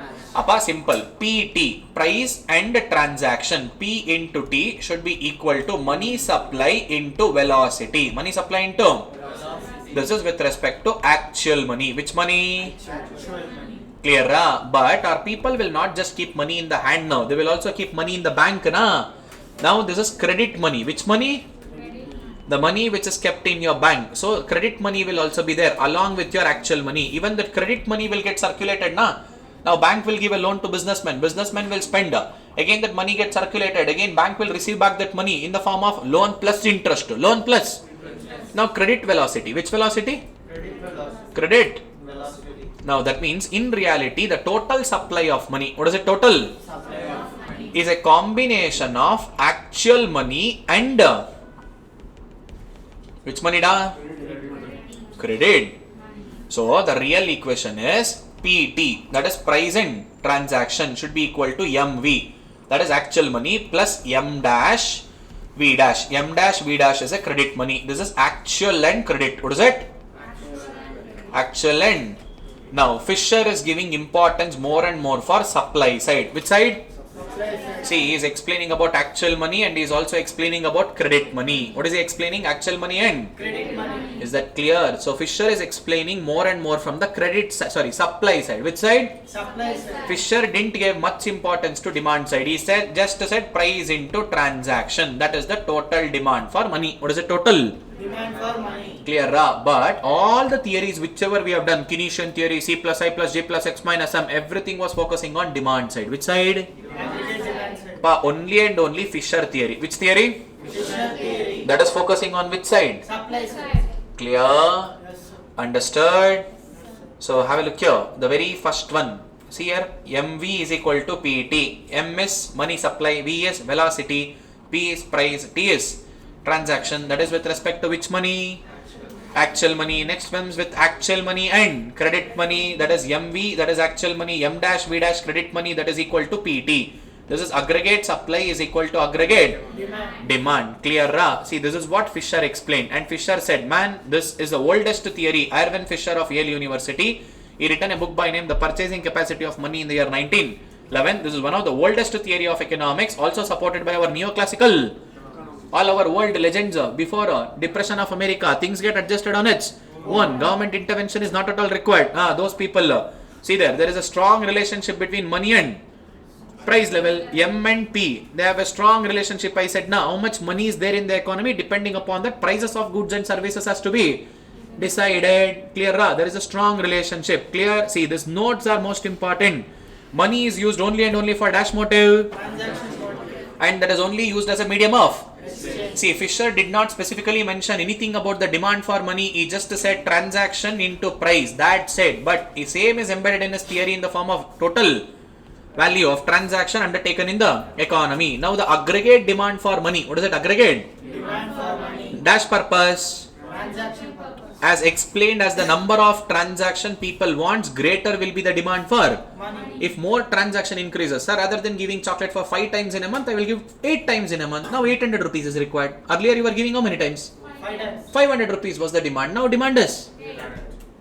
Simple. PT, price and transaction. P into T should be equal to money supply into velocity. Money supply into velocity. This is with respect to actual money. Which money? Actual money. Clear? But our people will not just keep money in the hand now. They will also keep money in the bank. Now this is credit money. Which money? The money which is kept in your bank. So credit money will also be there along with your actual money. Even that credit money will get circulated. Now bank will give a loan to businessman. Businessman will spend. Again that money gets circulated. Again bank will receive back that money in the form of loan plus interest. Loan plus. Now credit velocity. Which velocity? Credit velocity. Credit velocity. Now that means in reality the total supply of money. What is it? Total supply of money is a combination of actual money and which money da? Credit. So the real equation is PT, that is price and transaction, should be equal to MV, that is actual money, plus M dash V dash. M dash V dash is a credit money. This is actual and credit. What is it? Actual and. Now Fisher is giving importance more and more for supply side. Which side? See, he is explaining about actual money and he is also explaining about credit money. What is he explaining? Actual money and Credit money. is that clear? So Fisher is explaining more and more from the supply side. Which side? Supply side. Fisher didn't give much importance to demand side. He just said price into transaction. That is the total demand for money. What is the total? Demand for money. Clear, but all the theories whichever we have done, Keynesian theory, C plus I plus J plus X minus M, everything was focusing on demand side. Which side? Aggregate demand side. Only and only Fisher theory. Which theory? Fisher theory. That is focusing on which side? Supply side. Clear? Yes, sir. Understood? So have a look here. The very first one. See here, MV is equal to PT. M is money supply, V is velocity, P is price, T is transaction. That is with respect to which money? Actual money. Next comes with actual money and credit money. That is MV, that is actual money. M dash V dash credit money, that is equal to PT. This is aggregate supply is equal to aggregate demand. Clear? See, this is what Fisher explained. And Fisher said, man, this is the oldest theory. Irvin Fisher of Yale University. He written a book by name The Purchasing Capacity of Money in the year 1911. This is one of the oldest theory of economics, also supported by our neoclassical. All our world legends before Depression of America, things get adjusted on its own. Government intervention is not at all required. Those people, see there is a strong relationship between money and price level. M and P, they have a strong relationship. I said now how much money is there in the economy, depending upon that prices of goods and services has to be decided. Clear? There is a strong relationship. Clear? See, these notes are most important. Money is used only and only for dash motive, and that is only used as a medium of. See, Fisher did not specifically mention anything about the demand for money. He just said transaction into price. That's it. But the same is embedded in his theory in the form of total value of transaction undertaken in the economy. Now the aggregate demand for money. What is it? Aggregate Demand for money. dash purpose. Transaction purpose. As explained, as the number of transaction people wants, greater will be the demand for Money. if more transaction increases. Sir, rather than giving chocolate for 5 times in a month, I will give 8 times in a month. Now 800 rupees is required. Earlier you were giving how many times? 5 times. 500 rupees was the demand. Now demand is,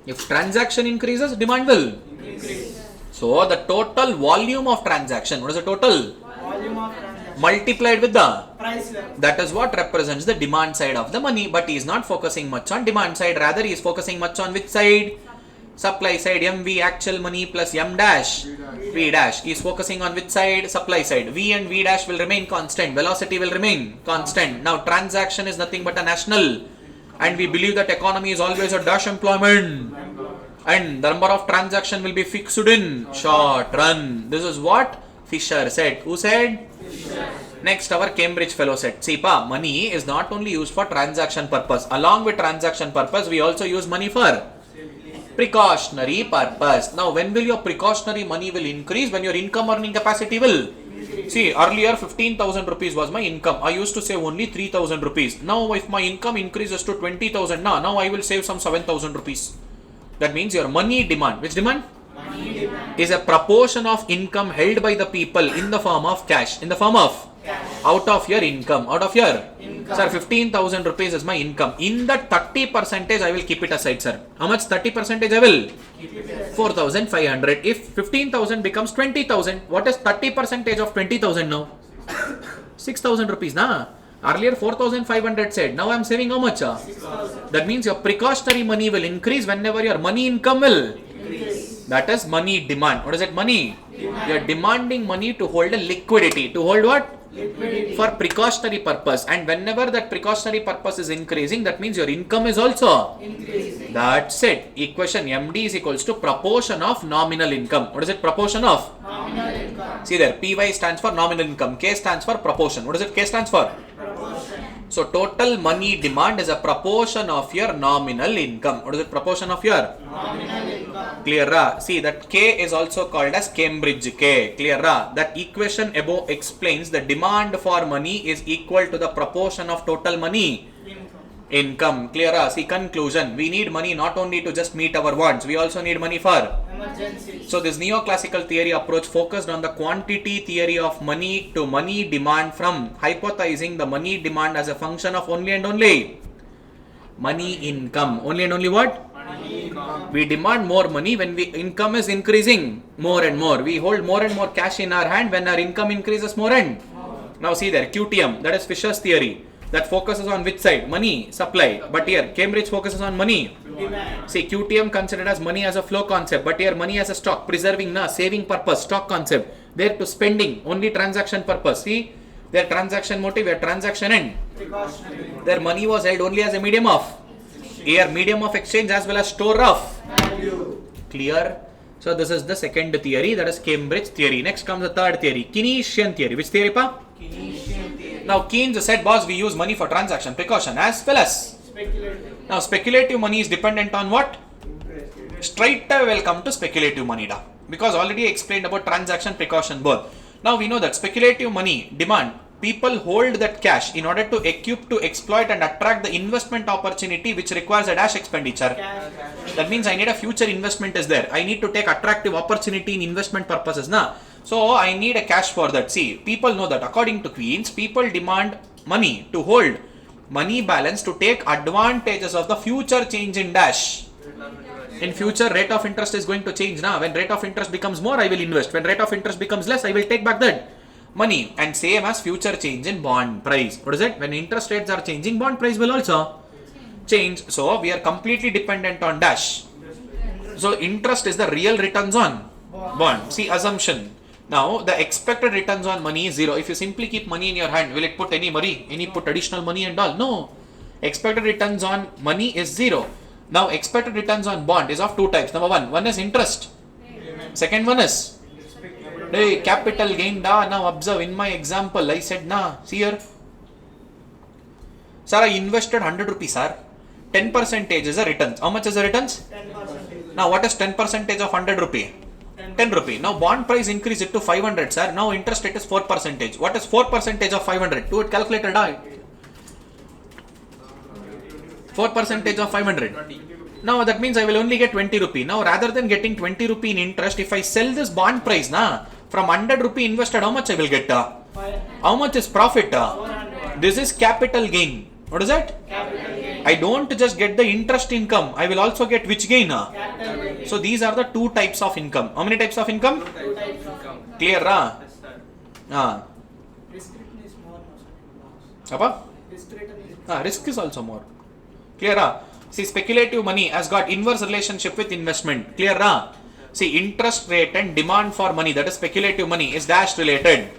if transaction increases, demand will Increase. So the total volume of transaction, what is the total? Volume of transaction. Multiplied with the, Price level. that is what represents the demand side of the money. But he is not focusing much on demand side, rather he is focusing much on which side? Supply side. MV actual money plus M dash V dash. He is focusing on which side? Supply side. V and V dash will remain constant, velocity will remain constant. Now transaction is nothing but a national, and we believe that economy is always a dash employment, and the number of transaction will be fixed in short run. This is what Fisher said. Who said? Next, our Cambridge fellow said, see pa, money is not only used for transaction purpose. Along with transaction purpose, we also use money for precautionary purpose. Now, when will your precautionary money will increase? When your income earning capacity will. See, earlier 15,000 rupees was my income. I used to save only 3,000 rupees. Now, if my income increases to 20,000, now I will save some 7,000 rupees. That means your money demand. Which demand? Money demand. Is a proportion of income held by the people in the form of cash. In the form of? Out of your income. Out of your? Income. Sir, 15,000 rupees is my income. In that 30% I will keep it aside, sir. How much 30% I will? 4,500. If 15,000 becomes 20,000, what is 30% of 20,000 now? 6,000 rupees, na? Earlier 4,500 said. Now I am saving how much? 6,000. That means your precautionary money will increase whenever your money income will. Increase. That is money demand. What is it? Money. Demand. You are demanding money to hold a liquidity. To hold what? Liquidity. For precautionary purpose. And whenever that precautionary purpose is increasing, that means your income is also. Increasing. That's it. Equation MD is equals to proportion of nominal income. What is it? Proportion of? Nominal income. See there. PY stands for nominal income. K stands for proportion. What is it? K stands for? Proportion. So total money demand is a proportion of your nominal income. What is it? Proportion of your? Nominal income. Clear? See that K is also called as Cambridge K. Clear? That equation above explains the demand for money is equal to the proportion of total money income. Clear? See conclusion. We need money not only to just meet our wants. We also need money for Emergency. So this neoclassical theory approach focused on the quantity theory of money to money demand from hypothesizing the money demand as a function of only and only money income. Only and only what? Money income. We demand more money when income is increasing more and more. We hold more and more cash in our hand when our income increases more and now see there, QTM, that is Fisher's theory. That focuses on which side? Money, supply. But here, Cambridge focuses on money. See, QTM considered as money as a flow concept, but here money as a stock, preserving, saving purpose, stock concept. There to spending, only transaction purpose. See, their transaction motive, their transaction end. Their money was held only as a medium of. Here, medium of exchange as well as store of value. Clear? So this is the second theory, that is Cambridge theory. Next comes the third theory, Keynesian theory. Which theory, pa? Keynesian theory. Now Keynes said, boss, we use money for transaction, precaution as well as. Speculative. Now speculative money is dependent on what? Straight away will come to speculative money da. Because already I explained about transaction, precaution both. Now we know that speculative money demand. People hold that cash in order to equip to exploit and attract the investment opportunity which requires a dash expenditure. That means I need a future investment is there. I need to take attractive opportunity in investment purposes. Na? So I need a cash for that. See, people know that according to Queens, people demand money to hold money balance to take advantages of the future change in dash. In future, rate of interest is going to change. Now, when rate of interest becomes more, I will invest. When rate of interest becomes less, I will take back that money. And same as future change in bond price. What is it? When interest rates are changing, bond price will also change. So we are completely dependent on dash. So interest is the real returns on bond. See, assumption. Now the expected returns on money is 0. If you simply keep money in your hand, will it put any money? Any put additional money and all? No. Expected returns on money is 0. Now expected returns on bond is of two types. Number one is interest. Second one is capital gain da. Now observe in my example, I said see here. Sir, I invested 100 rupees, sir. 10% is a returns. How much is the returns? 10%. Now what is 10% of 100 rupee? 10 rupee. Now bond price increase it to 500, sir. Now interest rate is 4%. What is 4% of 500? Do it calculated. 4% of 500. Now that means I will only get 20 rupee. Now rather than getting 20 rupee in interest, if I sell this bond price from 100 rupee invested, how much I will get? How much is profit? This is capital gain. What is that? Capital gain. I don't just get the interest income. I will also get which gain? Capital gain. So these are the two types of income. How many types of income? Two types of income. Clear, Risk return is more. Apa? Risk return is Risk is also more. Clear, See, speculative money has got inverse relationship with investment. Clear, See, interest rate and demand for money, that is speculative money, is dash related.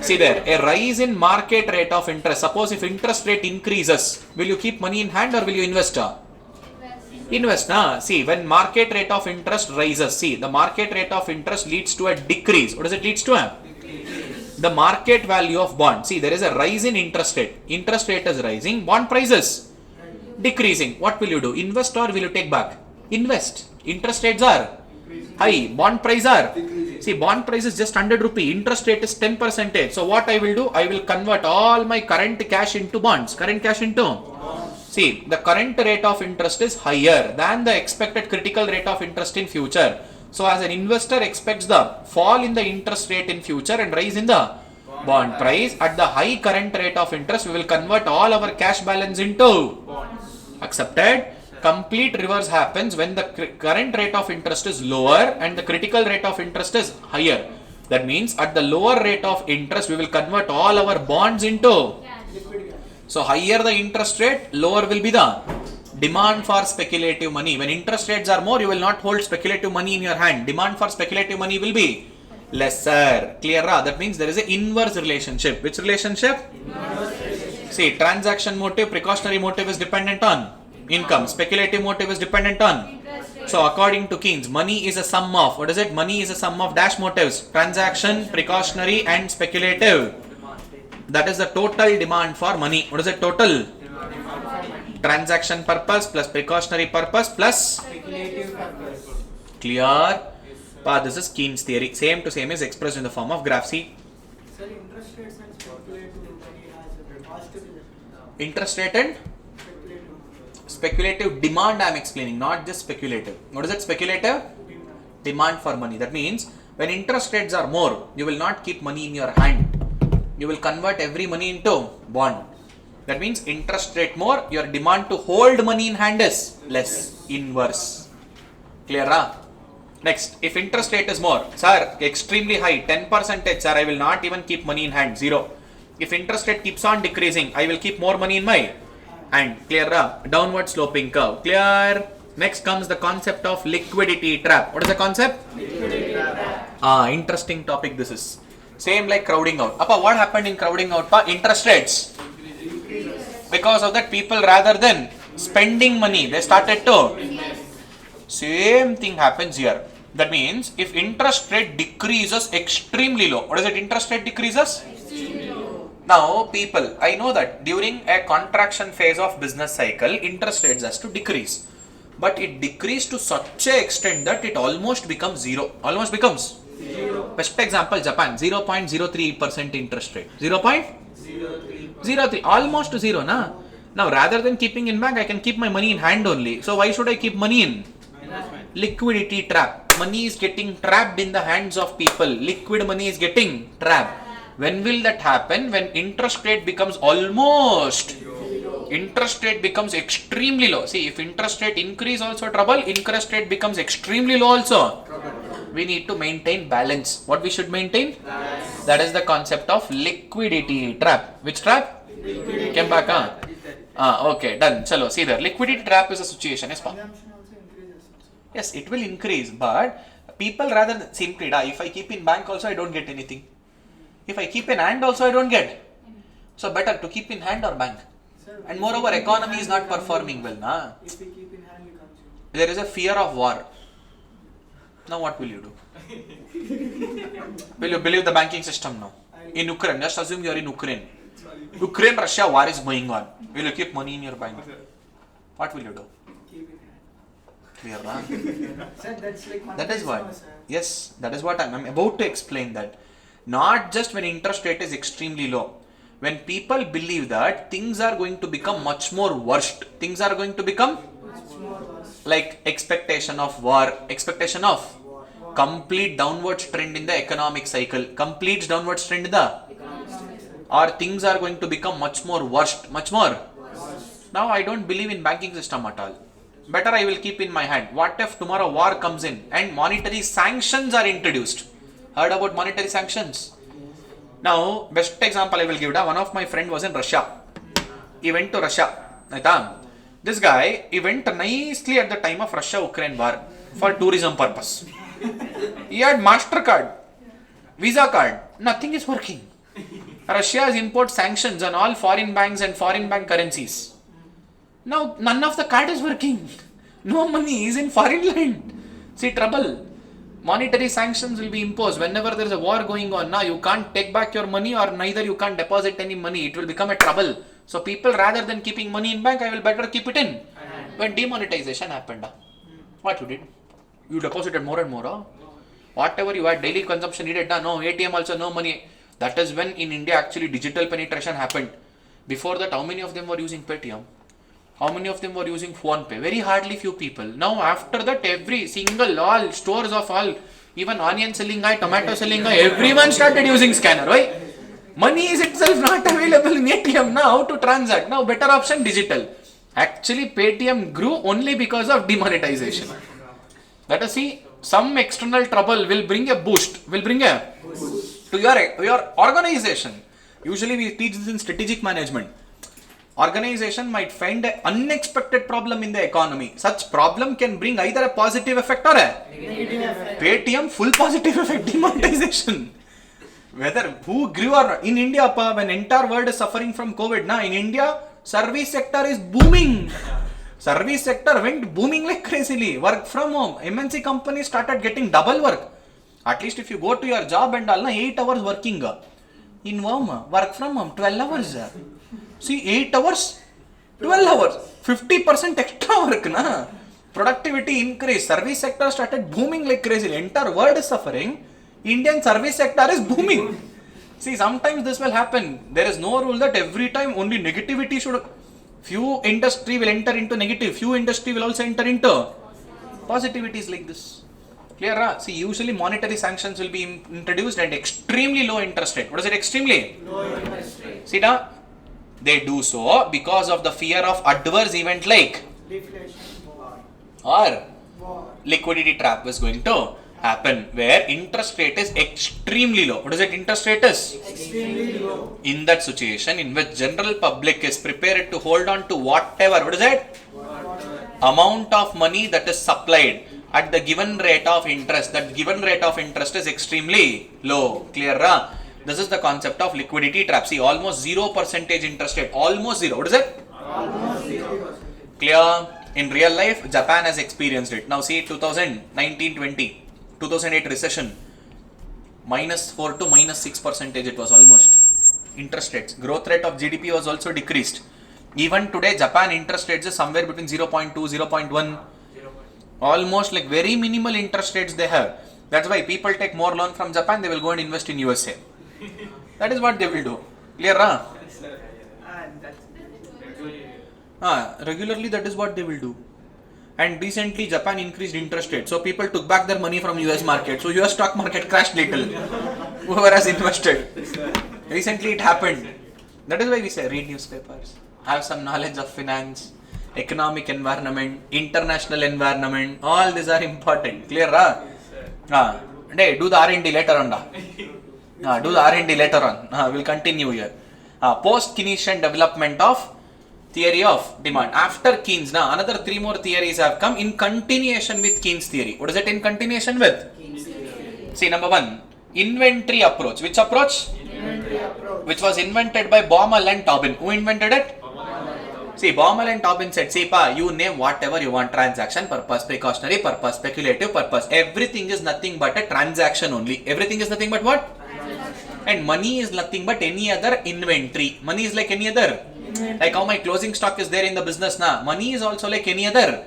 See there, a rise in market rate of interest. Suppose if interest rate increases, will you keep money in hand or will you invest? Invest. See, when market rate of interest rises, see, the market rate of interest leads to a decrease. What does it leads to? The market value of bond. See, there is a rise in interest rate. Interest rate is rising, bond prices decreasing. What will you do? Invest or will you take back? Invest. Interest rates are high, bond price are. See, bond price is just 100 rupee, interest rate is 10%. So what I will do? I will convert all my current cash into bonds. Current cash into? See, the current rate of interest is higher than the expected critical rate of interest in future. So as an investor expects the fall in the interest rate in future and rise in the bond price, at the high current rate of interest, we will convert all our cash balance into bonds. Accepted? Complete reverse happens when the current rate of interest is lower and the critical rate of interest is higher. That means at the lower rate of interest, we will convert all our bonds into. So higher the interest rate, lower will be the demand for speculative money. When interest rates are more, you will not hold speculative money in your hand. Demand for speculative money will be lesser. Clear? That means there is an inverse relationship. Which relationship? See, transaction motive, precautionary motive is dependent on income. Speculative motive is dependent on. So according to Keynes, money is a sum of. What is it? Money is a sum of dash motives. Transaction, precautionary and speculative. That is the total demand for money. What is it? Total? Transaction purpose plus precautionary purpose plus speculative purpose. Clear? This is Keynes theory. Same to same is expressed in the form of graph. See? Sir, interest rates and speculative money has a positive. Interest rate and speculative demand I am explaining, not just speculative. What is it? Speculative? Demand for money. That means when interest rates are more, you will not keep money in your hand. You will convert every money into bond. That means interest rate more, your demand to hold money in hand is less. Inverse. Clear? Next, if interest rate is more, sir, extremely high, 10%, sir, I will not even keep money in hand, 0. If interest rate keeps on decreasing, I will keep more money in my hand. Clear? Downward sloping curve. Clear? Next comes the concept of liquidity trap. What is the concept? Liquidity trap. Interesting topic this is. Same like crowding out. Appa, what happened in crowding out? Interest rates. Because of that, people rather than spending money, they started to. Same thing happens here. That means if interest rate decreases extremely low. What is it? Interest rate decreases? Extremely low. Now people, I know that during a contraction phase of business cycle, interest rates has to decrease. But it decreased to such a extent that it almost becomes 0. Almost becomes 0. Best example, Japan, 0.03% interest rate. 0.03. Almost to 0, na? Now rather than keeping in bank, I can keep my money in hand only. So why should I keep money in? Liquidity trap. Money is getting trapped in the hands of people. Liquid money is getting trapped. When will that happen? When interest rate becomes almost. Interest rate becomes extremely low. See, if interest rate increase also trouble, interest rate becomes extremely low also. We need to maintain balance. What we should maintain? Balance. That is the concept of liquidity trap. Which trap? Liquidity. Came back, okay, done. Chalo, see there. Liquidity trap is a situation. Yes, yes, it will increase, but people rather than simply, if I keep in bank also, I don't get anything. If I keep in hand also, I don't get. So better to keep in hand or bank. And moreover, economy is not performing well, na? If we keep in hand, we consume. There is a fear of war. Now what will you do? Will you believe the banking system now? In Ukraine, just assume you are in Ukraine. Ukraine-Russia war is going on. Will you keep money in your bank? What will you do? Keep in hand. Clear, na? Sir, that's like That is what. Yes, that is what I'm about to explain that. Not just when interest rate is extremely low. When people believe that things are going to become much more worst, things are going to become like expectation of war, expectation of complete downward trend in the economic cycle, complete downward trend in the, or things are going to become much more worst, much more. Now I don't believe in banking system at all. Better I will keep in my hand. What if tomorrow war comes in and monetary sanctions are introduced? Heard about monetary sanctions? Now, best example I will give. One of my friend was in Russia. He went to Russia. This guy, he went nicely at the time of Russia-Ukraine war for tourism purpose. He had MasterCard, Visa card. Nothing is working. Russia has imposed sanctions on all foreign banks and foreign bank currencies. Now, none of the card is working. No money is in foreign land. See, trouble. Monetary sanctions will be imposed whenever there is a war going on. Now you can't take back your money, or neither you can't deposit any money. It will become a trouble. So people, rather than keeping money in bank, I will better keep it in. When demonetization happened, what you did? You deposited more and more. Whatever you had daily consumption needed, no ATM also, no money. That is when in India actually digital penetration happened. Before that, how many of them were using Paytm? How many of them were using PhonePe? Very hardly few people. Now after that, every single, all stores of all, even onion selling guy, tomato selling guy, everyone started using scanner, right? Money is itself not available in ATM now to transact. Now better option, digital. Actually, Paytm grew only because of demonetization. Let us see, some external trouble will bring a boost, to your organization. Usually we teach this in strategic management. Organization might find an unexpected problem in the economy. Such problem can bring either a positive effect or a negative effect. Paytm, full positive effect, demonetization. Whether who grew or not. In India, when entire world is suffering from COVID, in India, service sector is booming. Service sector went booming like crazily. Work from home. MNC companies started getting double work. At least if you go to your job and all, 8 hours working. In home, work from home, 12 hours. See, 8 hours, 12 hours, 50% extra work, na? Productivity increase, service sector started booming like crazy. Entire world is suffering, Indian service sector is booming. See, sometimes this will happen. There is no rule that every time only negativity should, few industry will enter into negative, few industry will also enter into positivity is like this. Clear, huh? See, usually monetary sanctions will be introduced at extremely low interest rate. What is it, extremely? Low interest rate. See, now, they do so because of the fear of adverse event like Deflation. or War. liquidity trap was going to happen, where interest rate is extremely low. What is it? Interest rate is Extremely low. in that situation in which general public is prepared to hold on to whatever, what is it? Amount of money that is supplied at the given rate of interest. That given rate of interest is extremely low. Clear? This is the concept of liquidity trap. See, almost 0% interest rate. Almost zero. What is it? Almost 0%. Clear? In real life, Japan has experienced it. Now see 2019-20, 2008 recession, -4 to -6% it was almost. Interest rates. Growth rate of GDP was also decreased. Even today, Japan interest rates is somewhere between 0.2, 0.1. Almost like very minimal interest rates they have. That's why people take more loan from Japan, they will go and invest in USA. That is what they will do. Clear? Regularly that is what they will do. And recently Japan increased interest rates, so people took back their money from US market. So US stock market crashed little. Whoever has invested. Recently it happened. That is why we say read newspapers, have some knowledge of finance, economic environment, international environment. All these are important. Clear? Do the R&D later on. Do the R&D later on. We'll continue here. Post-Keynesian development of theory of demand. After Keynes, now another 3 more theories have come in continuation with Keynes theory. What is it in continuation with? See, number 1, inventory approach. Which approach? Inventory approach. Which was invented by Baumol and Tobin. Who invented it? See, Baumol and Tobin said, see, you name whatever you want, transaction purpose, precautionary purpose, speculative purpose. Everything is nothing but a transaction only. Everything is nothing but what? And money is nothing but any other inventory. Money is like any other. Like how my closing stock is there in the business now. Money is also like any other.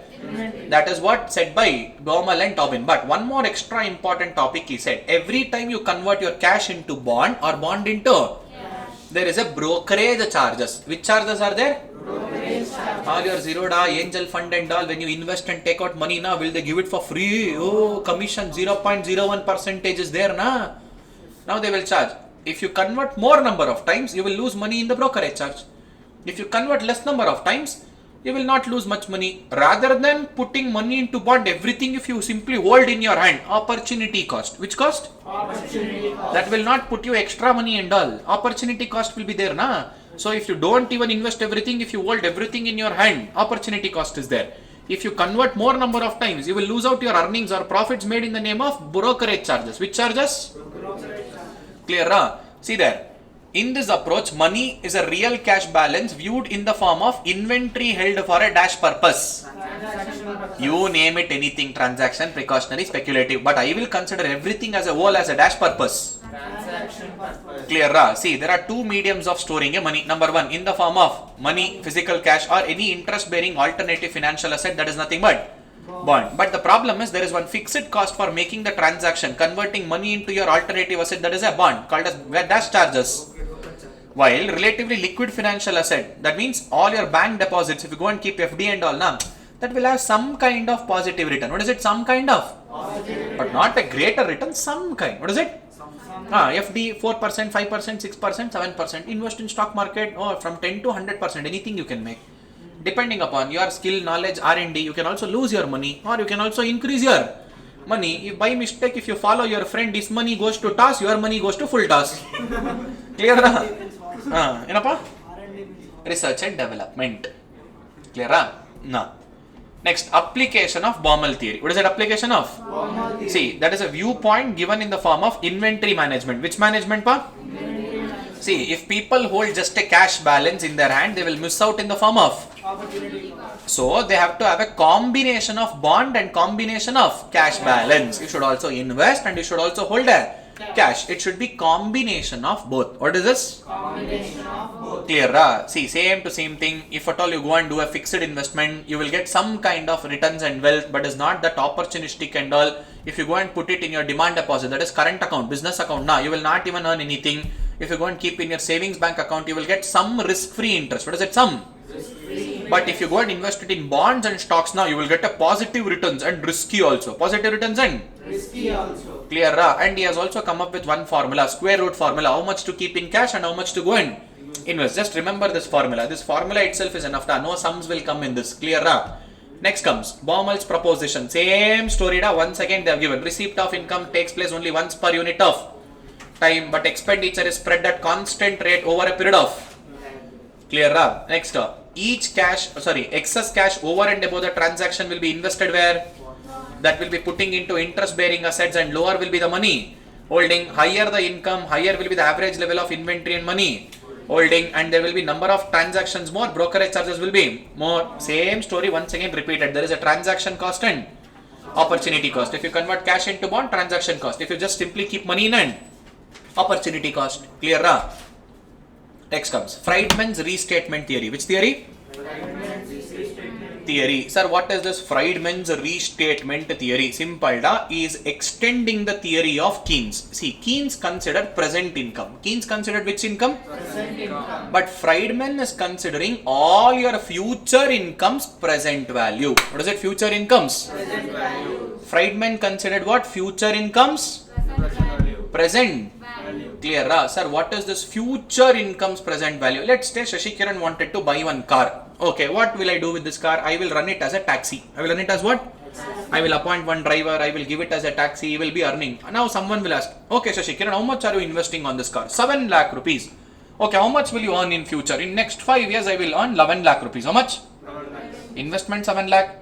That is what said by Baumol and Tobin. But one more extra important topic he said. Every time you convert your cash into bond or bond into, there is a brokerage charges. Which charges are there? Brokerage charges. All your Zerodha, angel fund and all, when you invest and take out money now, will they give it for free? Oh, commission 0.01% is there na. Now they will charge. If you convert more number of times, you will lose money in the brokerage charge. If you convert less number of times, you will not lose much money. Rather than putting money into bond, everything if you simply hold in your hand, opportunity cost. Which cost? Opportunity cost. That will not put you extra money and all. Opportunity cost will be there na. So if you don't even invest everything, if you hold everything in your hand, opportunity cost is there. If you convert more number of times, you will lose out your earnings or profits made in the name of brokerage charges. Which charges? Brokerage charges. Clear? See there. In this approach, money is a real cash balance viewed in the form of inventory held for a dash purpose. Transaction purpose. You name it anything, transaction, precautionary, speculative, but I will consider everything as a whole as a dash purpose. Transaction purpose. Clear? See, there are 2 mediums of storing a money. Number 1, in the form of money, physical cash, or any interest-bearing alternative financial asset that is nothing but bond. But the problem is there is one fixed cost for making the transaction, converting money into your alternative asset, that is a bond, called as dash charges. While relatively liquid financial asset, that means all your bank deposits, if you go and keep FD and all, that will have some kind of positive return. What is it? Some kind of? Positive. But not a greater return, some kind. What is it? FD 4%, 5%, 6%, 7%. Invest in stock market, from 10 to 100%, anything you can make. Depending upon your skill, knowledge, R&D, you can also lose your money or you can also increase your money. If by mistake, if you follow your friend, his money goes to toss, your money goes to full toss. Clear? Enapa? Research and development. Clear? No. Next, application of Baumol theory. What is that application of? Baumol theory. See, that is a viewpoint given in the form of inventory management. Which management, pa? See, if people hold just a cash balance in their hand, they will miss out in the form of. Opportunity cost. So, they have to have a combination of bond and combination of cash balance. You should also invest and you should also hold a cash. It should be combination of both. What is this? Combination of both. Clear? See, same to same thing. If at all you go and do a fixed investment, you will get some kind of returns and wealth, but is not that opportunistic and all. If you go and put it in your demand deposit, that is current account, business account, you will not even earn anything. If you go and keep in your savings bank account, you will get some risk-free interest. What is it? Some. But if you go and invest it in bonds and stocks you will get a positive returns and risky also. Positive returns and Risky also. clear. And he has also come up with one formula, square root formula, how much to keep in cash and how much to go and invest. Just remember this formula. This formula itself is enough. No sums will come in this. Clear. Next comes Baumol's proposition. Same story da. Once again they have given receipt of income takes place only once per unit of time, but expenditure is spread at constant rate over a period of. Clear ra? Next excess cash over and above the transaction will be invested where? That will be putting into interest bearing assets, and lower will be the money holding. Higher the income, higher will be the average level of inventory and money holding, and there will be number of transactions more, brokerage charges will be more. Same story once again repeated. There is a transaction cost and opportunity cost. If you convert cash into bond, transaction cost. If you just simply keep money in hand, opportunity cost. Clear ra? Next comes Friedman's restatement theory. Which theory? Theory. Sir, what is this Friedman's restatement theory? Simple da, is extending the theory of Keynes. See, Keynes considered present income. Keynes considered which income? Present income. But Friedman is considering all your future incomes present value. What is it? Future incomes? Present value. Friedman considered what? Future incomes? Present. Clear ra? Sir, what is this future incomes present value? Let's say Shashikiran wanted to buy one car. Okay, what will I do with this car? I will run it as a taxi. I will run it as what? I will appoint one driver, I will give it as a taxi, he will be earning. Now someone will ask, okay Shashikiran, how much are you investing on this car? 7 lakh rupees. Okay, how much will you earn in future? In next 5 years, I will earn 11 lakh rupees. How much? 11 lakhs. Investment 7 lakh.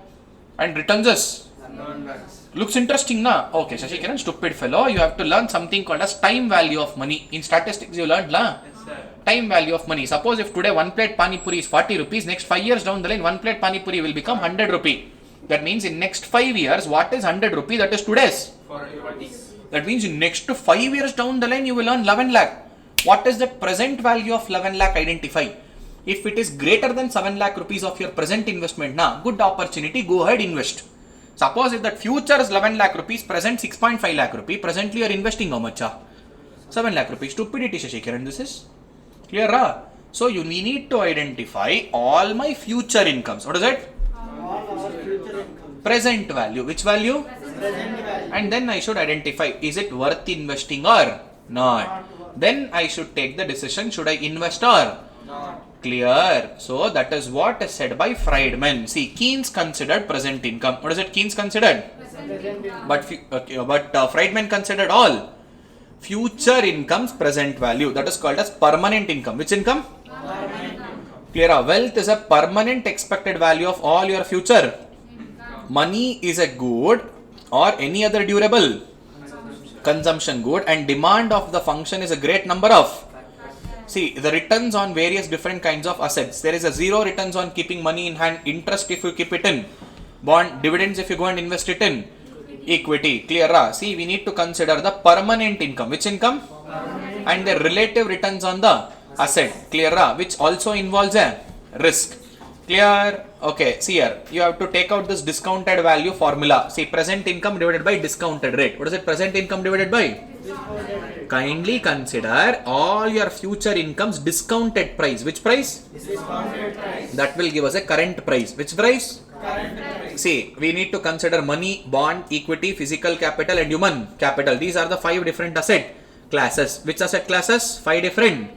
And returns is? 11 lakhs. Looks interesting, na? Okay, Shashikiran, stupid fellow. You have to learn something called as time value of money. In statistics, you learned, la? Yes, sir. Time value of money. Suppose if today one plate pani puri is 40 rupees, next 5 years down the line, one plate pani puri will become 100 rupee. That means in next 5 years, what is 100 rupee? That is today's. 40. That means in next 5 years down the line, you will earn 11 lakh. What is the present value of 11 lakh? Identify. If it is greater than 7 lakh rupees of your present investment, na, good opportunity, go ahead, invest. Suppose if that future is 11 lakh rupees, present 6.5 lakh rupee, presently you are investing how much? 7 lakh rupees. Stupidity, Shashikiran, this is. Clear, ra? So we need to identify all my future incomes. What is it? All our future income. Present value. Which value? Present value. And then I should identify, is it worth investing or not? Then I should take the decision, should I invest or Not. Clear. So that is what is said by Friedman. See, Keynes considered present income. What is it Keynes considered? Present income. But Friedman considered all future incomes present value. That is called as permanent income. Which income? Clear. Wealth is a permanent expected value of all your future. Money is a good or any other durable consumption good, and demand of the function is a great number of. See, the returns on various different kinds of assets. There is a zero returns on keeping money in hand, interest if you keep it in bond, dividends if you go and invest it in equity. Clear, ra? See, we need to consider the permanent income. Which income? And the relative returns on the asset. Clear, ra? Which also involves a risk. Clear? Okay, see here, you have to take out this discounted value formula. See, present income divided by discounted rate. What is it? Present income divided by? Kindly consider all your future incomes discounted price. Which price? Discounted price. That will give us a current price. Which price? Current price. See, we need to consider money, bond, equity, physical capital and human capital. These are the 5 different asset classes. Which asset classes? 5 different.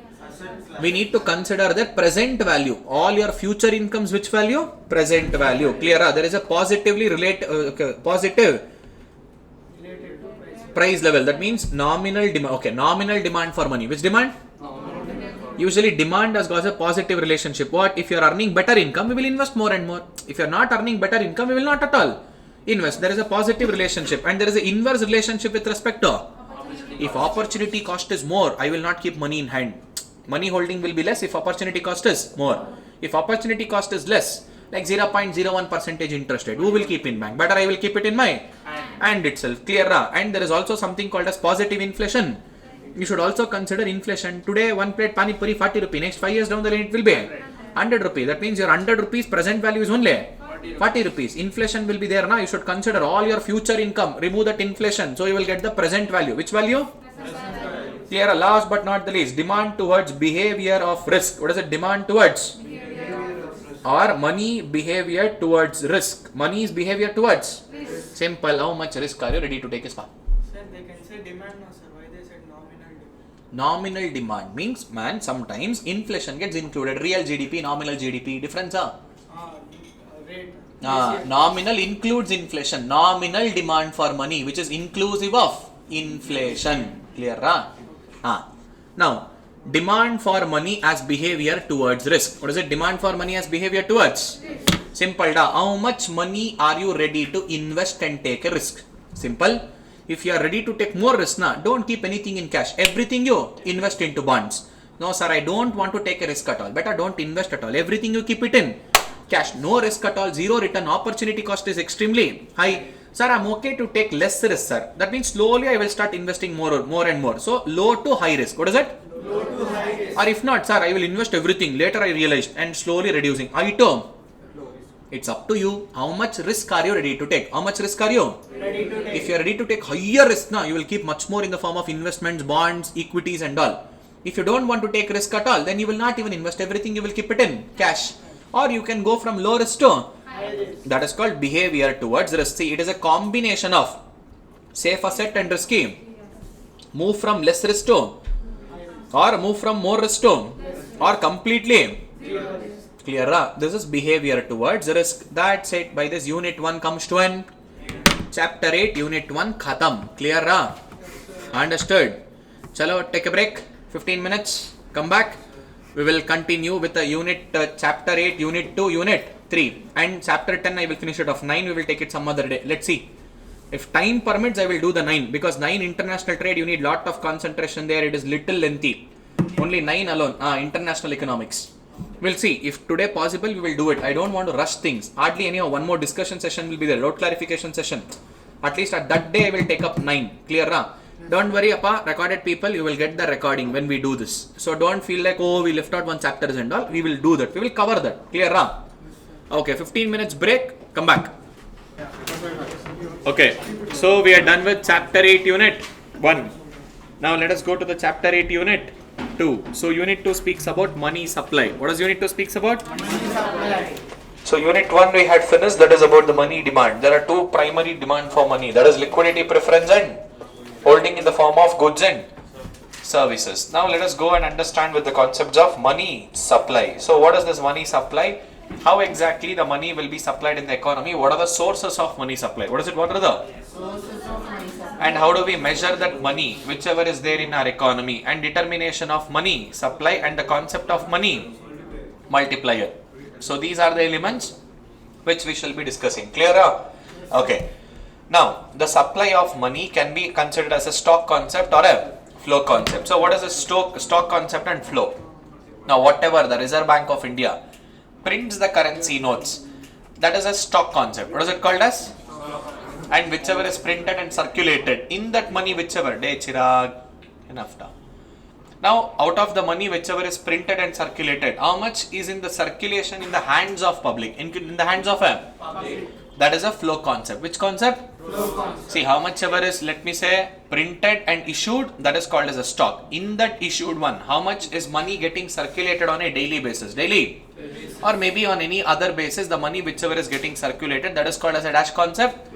We need to consider the present value. All your future incomes, which value? Present value. Clear? There is a positively positive Related to price. price level. That means nominal demand. Okay, nominal demand for money. Which demand? Usually demand has got a positive relationship. What? If you are earning better income, we will invest more and more. If you are not earning better income, we will not at all invest. There is a positive relationship, and there is an inverse relationship with respect to. If opportunity cost is more, I will not keep money in hand. Money holding will be less if opportunity cost is more. If opportunity cost is less, like 0.01% interest rate, who will keep in bank? Better I will keep it in my hand itself. Clear, ra? And there is also something called as positive inflation. You should also consider inflation. Today, one plate pani puri 40 rupee. Next 5 years down the line, it will be 100 rupee. That means your 100 rupees present value is only 40 rupees. Inflation will be there now. You should consider all your future income. Remove that inflation. So you will get the present value. Which value? Clear. Last but not the least, demand towards behavior of risk. What is it? Demand towards? Or money behavior towards risk. Money's behavior towards? Simple. How much risk are you ready to take? Sir, they can say demand now, sir. Why they said nominal demand? Nominal demand means, man, sometimes inflation gets included. Real GDP, nominal GDP, difference, Rate. Nominal includes inflation. Nominal demand for money, which is inclusive of inflation. Clear? Now, demand for money as behavior towards risk. What is it? Demand for money as behavior towards? Simple. How much money are you ready to invest and take a risk? Simple. If you are ready to take more risk, don't keep anything in cash. Everything you invest into bonds. No, sir, I don't want to take a risk at all. Better don't invest at all. Everything you keep it in cash. No risk at all. Zero return. Opportunity cost is extremely high. Sir, I'm okay to take less risk, sir. That means slowly I will start investing more and more. So, low to high risk. What is it? Low to high risk. Or if not, sir, I will invest everything. Later I realized and slowly reducing. Item. It's up to you. How much risk are you ready to take? How much risk are you Ready to take. If you are ready to take higher risk now, you will keep much more in the form of investments, bonds, equities and all. If you don't want to take risk at all, then you will not even invest everything, you will keep it in cash. Or you can go from low risk to High risk. that is called behavior towards risk. See, it is a combination of safe asset and risky. Move from less risk to, or move from more risk to, or completely. Clear? This is behavior towards risk. That's it. By this unit 1 comes to an chapter 8 unit 1 khatam. Clear? Understood? Chalo, take a break. 15 minutes. Come back. We will continue with the unit chapter 8 unit 2 unit 3 and chapter 10 I will finish it off. 9 we will take it some other day. Let's see. If time permits I will do the 9 because 9 international trade you need lot of concentration there. It is little lengthy. Only 9 alone. International economics. We'll see. If today possible, we will do it. I don't want to rush things. Hardly anyhow, one more discussion session will be there. Load clarification session. At least at that day, I will take up 9. Clear? Don't worry, appa. Recorded people, you will get the recording when we do this. So don't feel like, oh, we left out one chapter and all. We will do that. We will cover that. Clear? Okay, 15 minutes break. Come back. Okay, so we are done with chapter 8 unit 1. Now let us go to the chapter 8 unit 2. So unit 2 speaks about money supply. What does unit 2 speaks about? Money supply. So unit 1 we had finished, that is about the money demand. There are two primary demand for money, that is liquidity preference and holding in the form of goods and services. Now let us go and understand with the concepts of money supply. So what is this money supply? How exactly the money will be supplied in the economy? What are the sources of money supply? What is it? What are the Sources of money supply. and how do we measure that money whichever is there in our economy, and determination of money supply and the concept of money multiplier. So these are the elements which we shall be discussing. Clear? Okay. Now the supply of money can be considered as a stock concept or a flow concept. So what is a stock concept and flow? Now whatever the Reserve Bank of India prints the currency notes, that is a stock concept. What is it called as? And whichever is printed and circulated, in that money whichever, day chirag, enough. Now out of the money whichever is printed and circulated, how much is in the circulation in the hands of public, in the hands of a Public. that is a flow concept. Which concept? Flow concept. See, how much ever is, let me say, printed and issued, that is called as a stock. In that issued one, how much is money getting circulated on a daily basis? Daily? Or maybe on any other basis, the money whichever is getting circulated, that is called as a dash concept?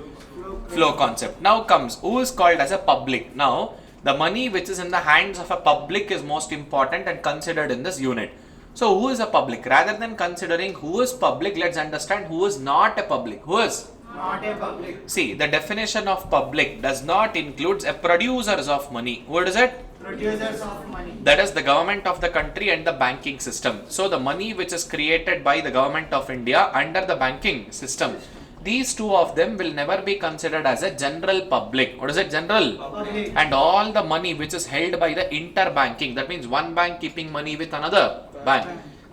Flow concept. Now comes, who is called as a public? Now, the money which is in the hands of a public is most important and considered in this unit. So, who is a public? Rather than considering who is public, let's understand who is not a public. Who is? Not a public. See, the definition of public does not include a producers of money. What is it? Producers of money. That is the government of the country and the banking system. So, the money which is created by the government of India under the banking system, these two of them will never be considered as a general public. What is it? General. Public. And all the money which is held by the interbanking, that means one bank keeping money with another bank,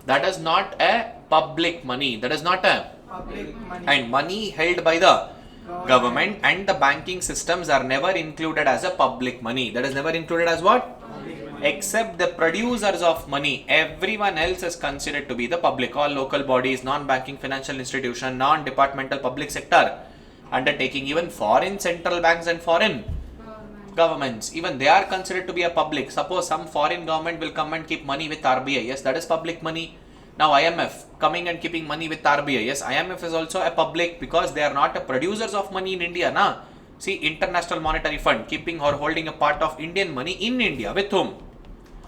that is not a public money. That is not a Public money. and money held by the government and the banking systems are never included as a public money. That is never included as what? Except the producers of money. Everyone else is considered to be the public. All local bodies, non-banking financial institution, non-departmental public sector undertaking, even foreign central banks and foreign governments, even they are considered to be a public. Suppose some foreign government will come and keep money with RBI. Yes, that is public money. Now IMF coming and keeping money with RBI. Yes, IMF is also a public because they are not a producers of money in India. See, International Monetary Fund keeping or holding a part of Indian money in India with whom?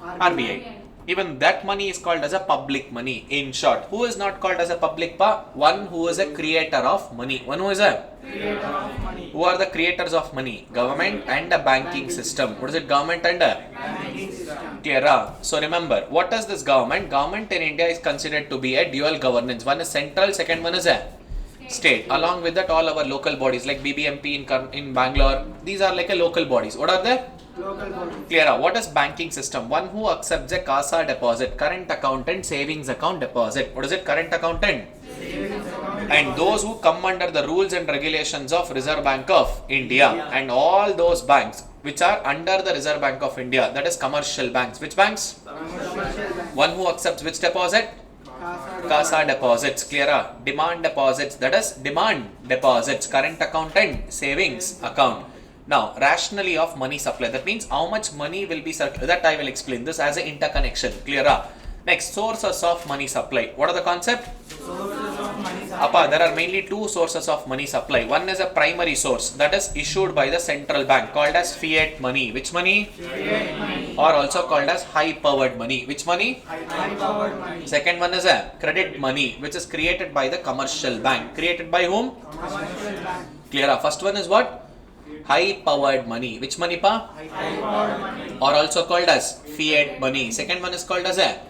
RBI. Even that money is called as a public money. In short, who is not called as a public pa? One who is a creator of money. One who is a Creator of money. who are the creators of money? Government and a banking system. What is it? Government and a Banking system. clear. So remember, what is this government? Government in India is considered to be a dual governance. One is central, second one is a state. Along with that, all our local bodies like BBMP in Bangalore, these are like a local bodies. What are they? Local body. Clear. What is banking system? One who accepts a CASA deposit, current account and savings account deposit. What is it? Current account and and those who come under the rules and regulations of Reserve Bank of India and all those banks which are under the Reserve Bank of India, that is commercial banks. Which banks? Commercial bank. One who accepts which deposit? CASA deposits. Clear. Demand deposits, that is demand deposits, current account and savings account. Now, rationally of money supply, that means how much money will be circulated, that I will explain this as an interconnection. Clear. Next, sources of money supply. What are the concept? Sources of money supply. Appa, there are mainly two sources of money supply. One is a primary source, that is issued by the central bank, called as fiat money. Which money? Fiat money. Or also called as high powered money. Which money? High powered money. Second one is a credit money, which is created by the commercial bank. Created by whom? Commercial bank. Clear. First one is what? High powered money. Which money pa? High powered money. Or also called as fiat money. Second one is called as a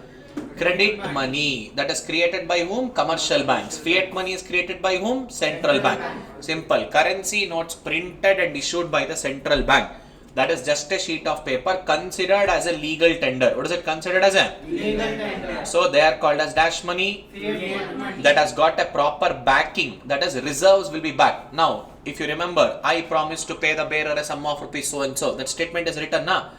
credit money, that is created by whom? Commercial banks. Fiat money is created by whom? Central bank. Simple. Currency notes printed and issued by the central bank. That is just a sheet of paper considered as a legal tender. What is it considered as a? Legal tender. So they are called as dash money. Fiat money. That has got a proper backing, that is reserves will be backed. Now, if you remember, I promise to pay the bearer a sum of rupees so and so. That statement is written now.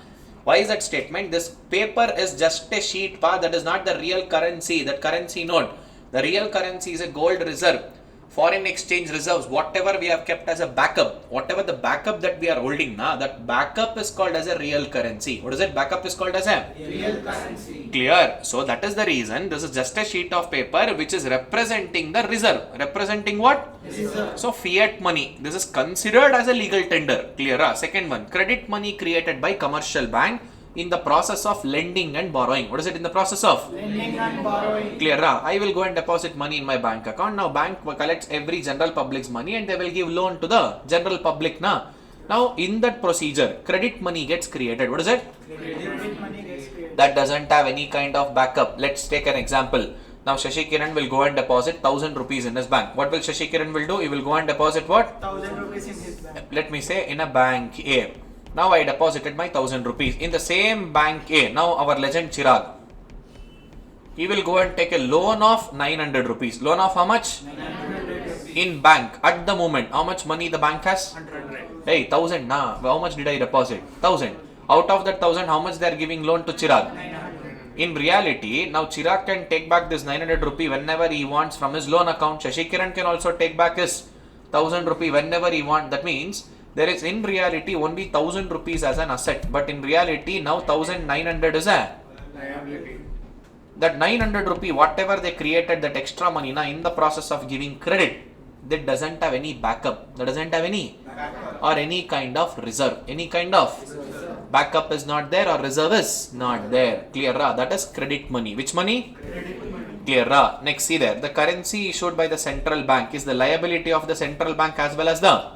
Why is that statement? This paper is just a sheet pa, that is not the real currency, that currency note. The real currency is a gold reserve, foreign exchange reserves, whatever we have kept as a backup, whatever the backup that we are holding now, that backup is called as a real currency. What is it? Backup is called as a Real currency. clear. So that is the reason this is just a sheet of paper which is representing the reserve. Representing what? Reserve. So fiat money, this is considered as a legal tender. Clear. Second one, credit money created by commercial bank in the process of lending and borrowing. What is it in the process of? Lending and borrowing. Clear. I will go and deposit money in my bank account. Now bank collects every general public's money and they will give loan to the general public. Now in that procedure, credit money gets created. What is it? Credit money gets created. That doesn't have any kind of backup. Let's take an example. Now Shashikiran will go and deposit 1000 rupees in his bank. What will Shashikiran will do? He will go and deposit what? 1000 rupees in his bank. Let me say in a bank A. Now I deposited my 1000 rupees in the same bank A. Now our legend Chirag, he will go and take a loan of 900 rupees. Loan of how much? 900 rupees. In bank at the moment. How much money the bank has? 100. Hey, 1000 na. How much did I deposit? 1000. Out of that 1000, how much they are giving loan to Chirag? 900. In reality, now Chirag can take back this 900 rupee whenever he wants from his loan account. Shashikiran can also take back his 1000 rupee whenever he wants. That means there is in reality only 1000 rupees as an asset. But in reality, now 1900 is a Liability. that 900 rupee, whatever they created, that extra money, now in the process of giving credit, that doesn't have any backup. That doesn't have any or any kind of reserve. Any kind of backup is not there or reserve is not there. Clear? That is credit money. Which money? Clear? Next, see there. The currency issued by the central bank is the liability of the central bank as well as the.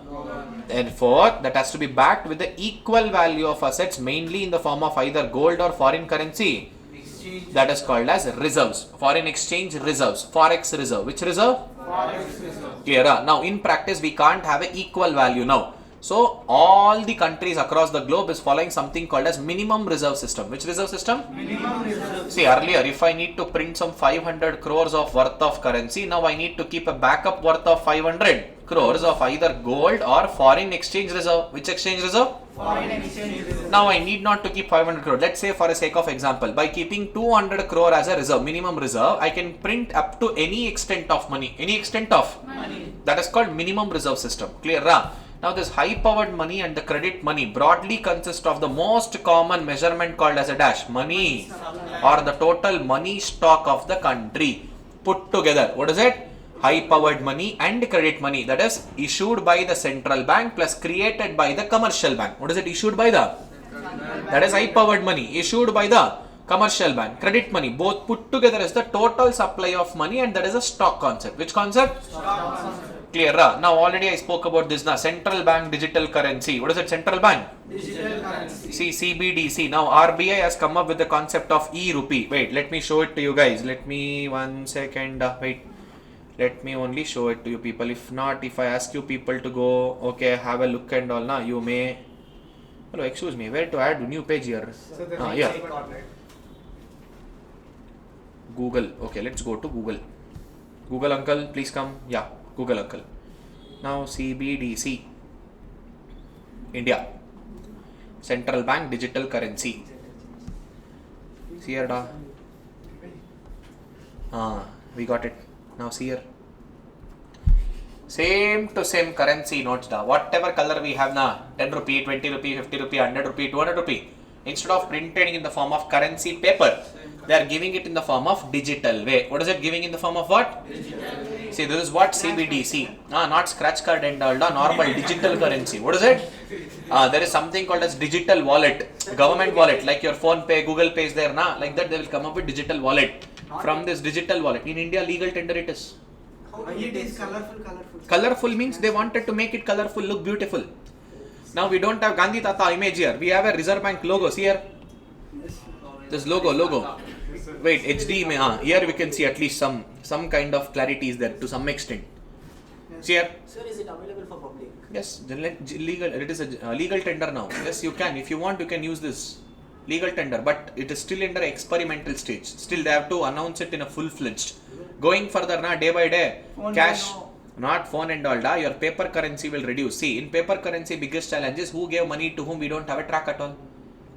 Therefore, that has to be backed with the equal value of assets, mainly in the form of either gold or foreign currency. Exchange. That is called as reserves. Foreign exchange reserves. Forex reserve. Which reserve? Forex reserve. Clear? Now, in practice, we can't have an equal value now. So, all the countries across the globe is following something called as minimum reserve system. Which reserve system? Minimum reserve. See, earlier, if I need to print some 500 crores of worth of currency, now I need to keep a backup worth of 500 crores of either gold or foreign exchange reserve. Which exchange reserve? Foreign exchange reserve. Now I need not to keep 500 crore. Let's say for a sake of example, by keeping 200 crore as a reserve, minimum reserve, I can print up to any extent of money. Any extent of Money. that is called minimum reserve system. Clear? Now this high powered money and the credit money broadly consist of the most common measurement called as a dash money or the total money stock of the country put together. What is it? High powered money and credit money, that is issued by the central bank plus created by the commercial bank. What is it issued by the? That is high powered money issued by the Commercial bank, credit money, both put together is the total supply of money, and that is a stock concept. Which concept? Stock concept. Clear? Now already I spoke about this now. Central bank digital currency. What is it? Central bank? Digital currency. See, CBDC. Now RBI has come up with the concept of e-rupee. Wait, let me show it to you guys. Let me 1 second. Wait. Let me only show it to you people. If not, if I ask you people to go, okay, have a look and all now, you may. Hello, excuse me. Where to add new page here? So Yeah. Google. Okay, let's go to Google. Google uncle, please come. Yeah, Google uncle. Now CBDC. India. Central Bank Digital Currency. See here, da. We got it. Now see here. Same to same currency notes da. Whatever color we have now, 10 rupee, 20 rupee, 50 rupee, 100 rupee, 200 rupee. Instead of printing in the form of currency paper, they are giving it in the form of digital way. What is it giving in the form of what? Digital. See, this is what CBDC. Not scratch card and all, normal digital currency. What is it? There is something called as digital wallet, government wallet, like your phone pay, Google Pay is there, na? Like that they will come up with digital wallet. From this digital wallet, in India legal tender it is. It is colorful. Colorful means they wanted to make it colorful, look beautiful. Now we don't have Gandhi Tata image here. We have a Reserve Bank logo. See here. This logo. Wait, HD mein, here we can see at least some kind of clarity is there to some extent. See here. Sir, is it available for public? Yes, legal. It is a legal tender now. Yes, you can. If you want, you can use this legal tender, but it is still under experimental stage. Still, they have to announce it in a full-fledged. Going further, na day by day, Phone cash. no. Not phone and all, your paper currency will reduce. See, in paper currency, biggest challenge is who gave money to whom. We don't have a track at all.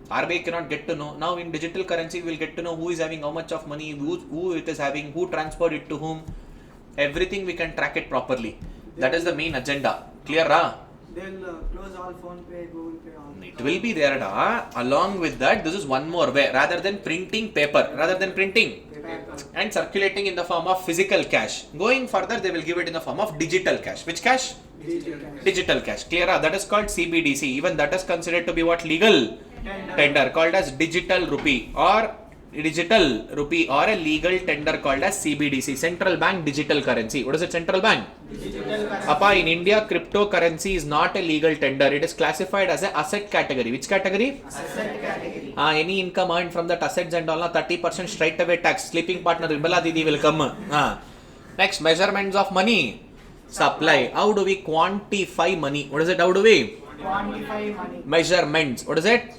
RBI cannot get to know. Now in digital currency, we will get to know who is having how much of money, who it is having, who transferred it to whom. Everything we can track it properly. That is the main agenda. Clear, ra? They'll close all phone pay, Google Pay, all. It will be there, da. Along with that, this is one more way. Rather than printing paper, and circulating in the form of physical cash. Going further, they will give it in the form of digital cash. Which cash? Digital cash. Clear? That is called CBDC. Even that is considered to be what? Legal tender, called as digital rupee or a legal tender called as CBDC, Central Bank Digital Currency. What is it? Central Bank? Appa, in India, cryptocurrency is not a legal tender. It is classified as an asset category. Which category? Asset category. Any income earned from that assets and all, 30% straight away tax. Sleeping partner Vimala Didi will come. Next, measurements of money. Supply. How do we quantify money? What is it? How do we? Quantify money. Measurements. What is it?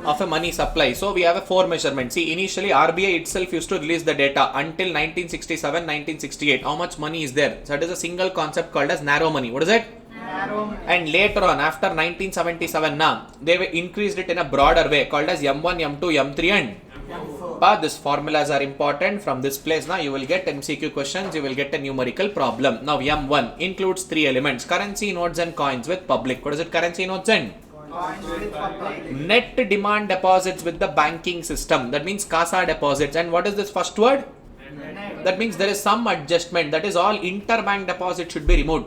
Of a money supply. So we have a 4 measurements. See, initially RBI itself used to release the data until 1967, 1968. How much money is there? So that is a single concept called as narrow money. What is it? Narrow money. And later on, after 1977, they increased it in a broader way called as M1, M2, M3 and M4. But these formulas are important. From this place now you will get MCQ questions, you will get a numerical problem. Now M1 includes 3 elements: currency, notes and coins with public. What is it? Currency, notes and Coins with public. net demand deposits with the banking system. That means CASA deposits. And what is this first word? Net. That means there is some adjustment. That is all interbank deposits should be removed.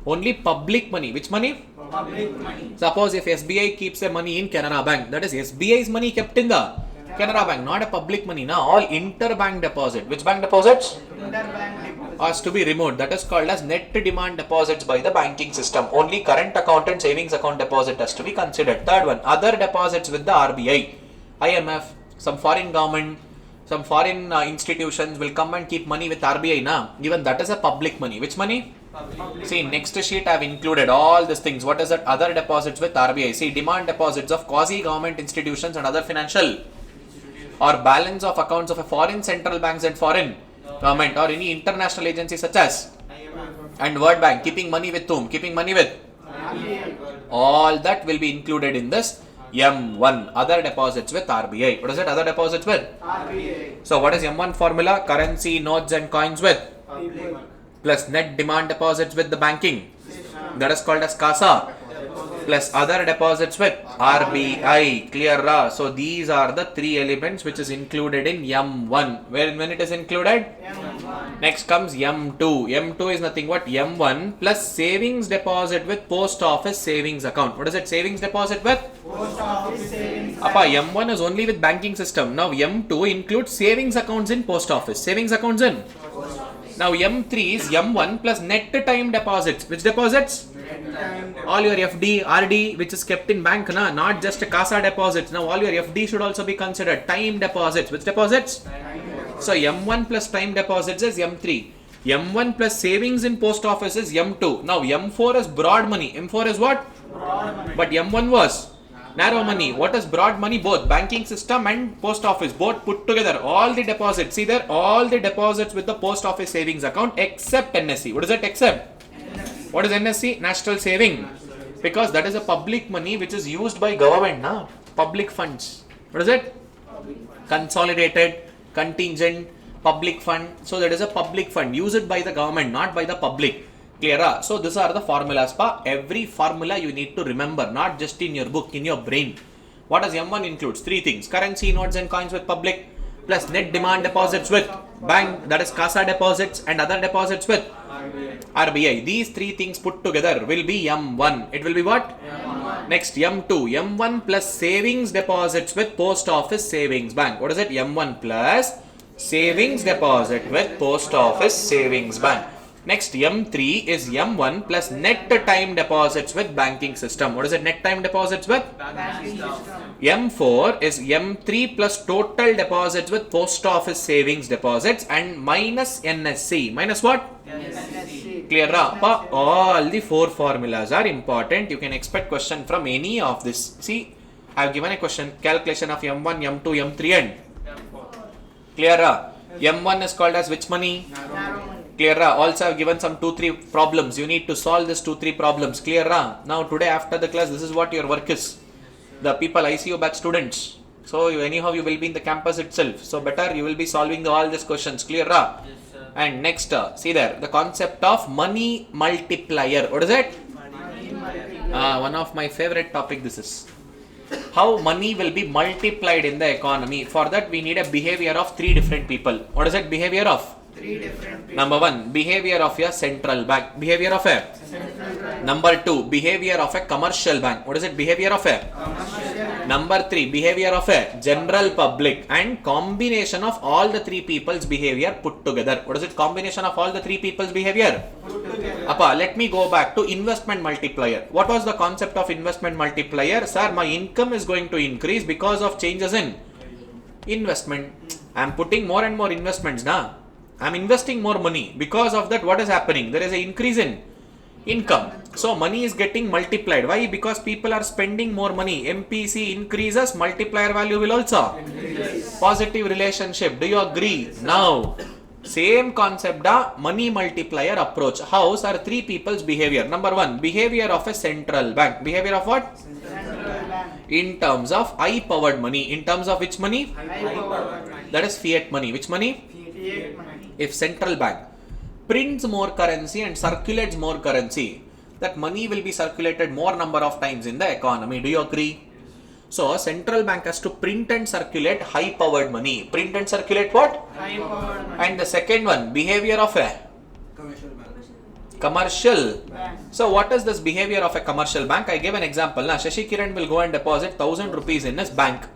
Only public money. Which money? Public money. Suppose if SBI keeps a money in Canara Bank, that is SBI's money kept in the Canara Bank, not a public money. Now all interbank deposit. Which bank deposits? Interbank deposit. Has to be removed. That is called as net demand deposits by the banking system. Only current account and savings account deposit has to be considered. Third one, other deposits with the RBI, IMF, some foreign government, some foreign institutions will come and keep money with RBI now. Even that is a public money. Which money? Public. See, next sheet I have included all these things. What is that? Other deposits with RBI. See, demand deposits of quasi-government institutions and other financial or balance of accounts of a foreign central banks and foreign government or any international agency such as and World Bank. Keeping money with whom? Keeping money with all that will be included in this M1. Other deposits with RBI. What is it? Other deposits with? RBI. So what is M1 formula? Currency, notes and coins with People. plus net demand deposits with the banking. That is called as CASA. Plus other deposits with RBI. Clear, ra? So these are the 3 elements which is included in M1. When it is included? M1. Next comes M2. M2 is nothing but M1 plus savings deposit with post office savings account. What is it? Savings deposit with? Post office savings Appa, M1 is only with banking system. Now M2 includes savings accounts in post office. Savings accounts in. Now M3 is M1 plus net time deposits. Which deposits? All your FD, RD which is kept in bank, na? Not just CASA deposits. Now all your FD should also be considered. Time deposits. Which deposits? So M1 plus time deposits is M3. M1 plus savings in post office is M2. Now M4 is broad money. M4 is what? Broad money. But M1 was narrow money. What is broad money? Both banking system and post office, both put together. All the deposits. See there, all the deposits with the post office savings account except NSC. What is it except? NSC. What is NSC? National saving. Because that is a public money which is used by government, na? Public funds. What is it? Consolidated, contingent, public fund. So that is a public fund used by the government, not by the public. Clear? So these are the formulas. Every formula you need to remember, not just in your book, in your brain. What does M1 includes? Three things: currency, notes and coins with public, plus net demand deposits with bank, that is CASA deposits, and other deposits with RBI. These three things put together will be M1. It will be what? M1. Next, M2. M1 plus savings deposits with post office savings bank. What is it? M1 plus savings deposit with post office savings bank. Next, M3 is M1 plus net time deposits with banking system. What is it? Net time deposits with? Banking system. M4 is M3 plus total deposits with post office savings deposits and minus NSC. Minus what? NSC. Clear? All the four formulas are important. You can expect question from any of this. See, I have given a question. Calculation of M1, M2, M3 and clear? M1 is called as which money? Narrow money. Clear? Also I have given some 2-3 problems. You need to solve this 2-3 problems. Clear? Now today after the class, this is what your work is. The people ICU batch students. So anyhow you will be in the campus itself. So better you will be solving all these questions. Clear? Yes, sir. And next, see there, the concept of money multiplier. What is it? Money multiplier. One of my favorite topic this is. How money will be multiplied in the economy. For that we need a behavior of 3 different people. What is it? Behavior of? 3 different people. Number 1, behavior of a central bank. Behavior of a? Central bank. Number 2, behavior of a commercial bank. What is it? Behavior of a? Commercial bank. Number 3, behavior of a general public, and combination of all the 3 people's behavior put together. What is it? Combination of all the 3 people's behavior? Put together. Appa, let me go back to investment multiplier. What was the concept of investment multiplier? Sir, my income is going to increase because of changes in investment. I am putting more and more investments now. I am investing more money. Because of that, what is happening? There is an increase in income. So money is getting multiplied. Why? Because people are spending more money. MPC increases, multiplier value will also increase. Positive relationship. Do you agree? Now, same concept, money multiplier approach. How? Are 3 people's behavior. Number 1, behavior of a central bank. Behavior of what? Central bank. In terms of high powered money. In terms of which money? High power money. That is fiat money. Which money? Fiat money. If central bank prints more currency and circulates more currency, that money will be circulated more number of times in the economy. Do you agree? So central bank has to print and circulate high powered money. Print and circulate what? High power money. And the second one, behavior of a Commercial bank. commercial. Bank. So what is this behavior of a commercial bank? I gave an example. Now Shashikiran will go and deposit 1,000 rupees in his bank.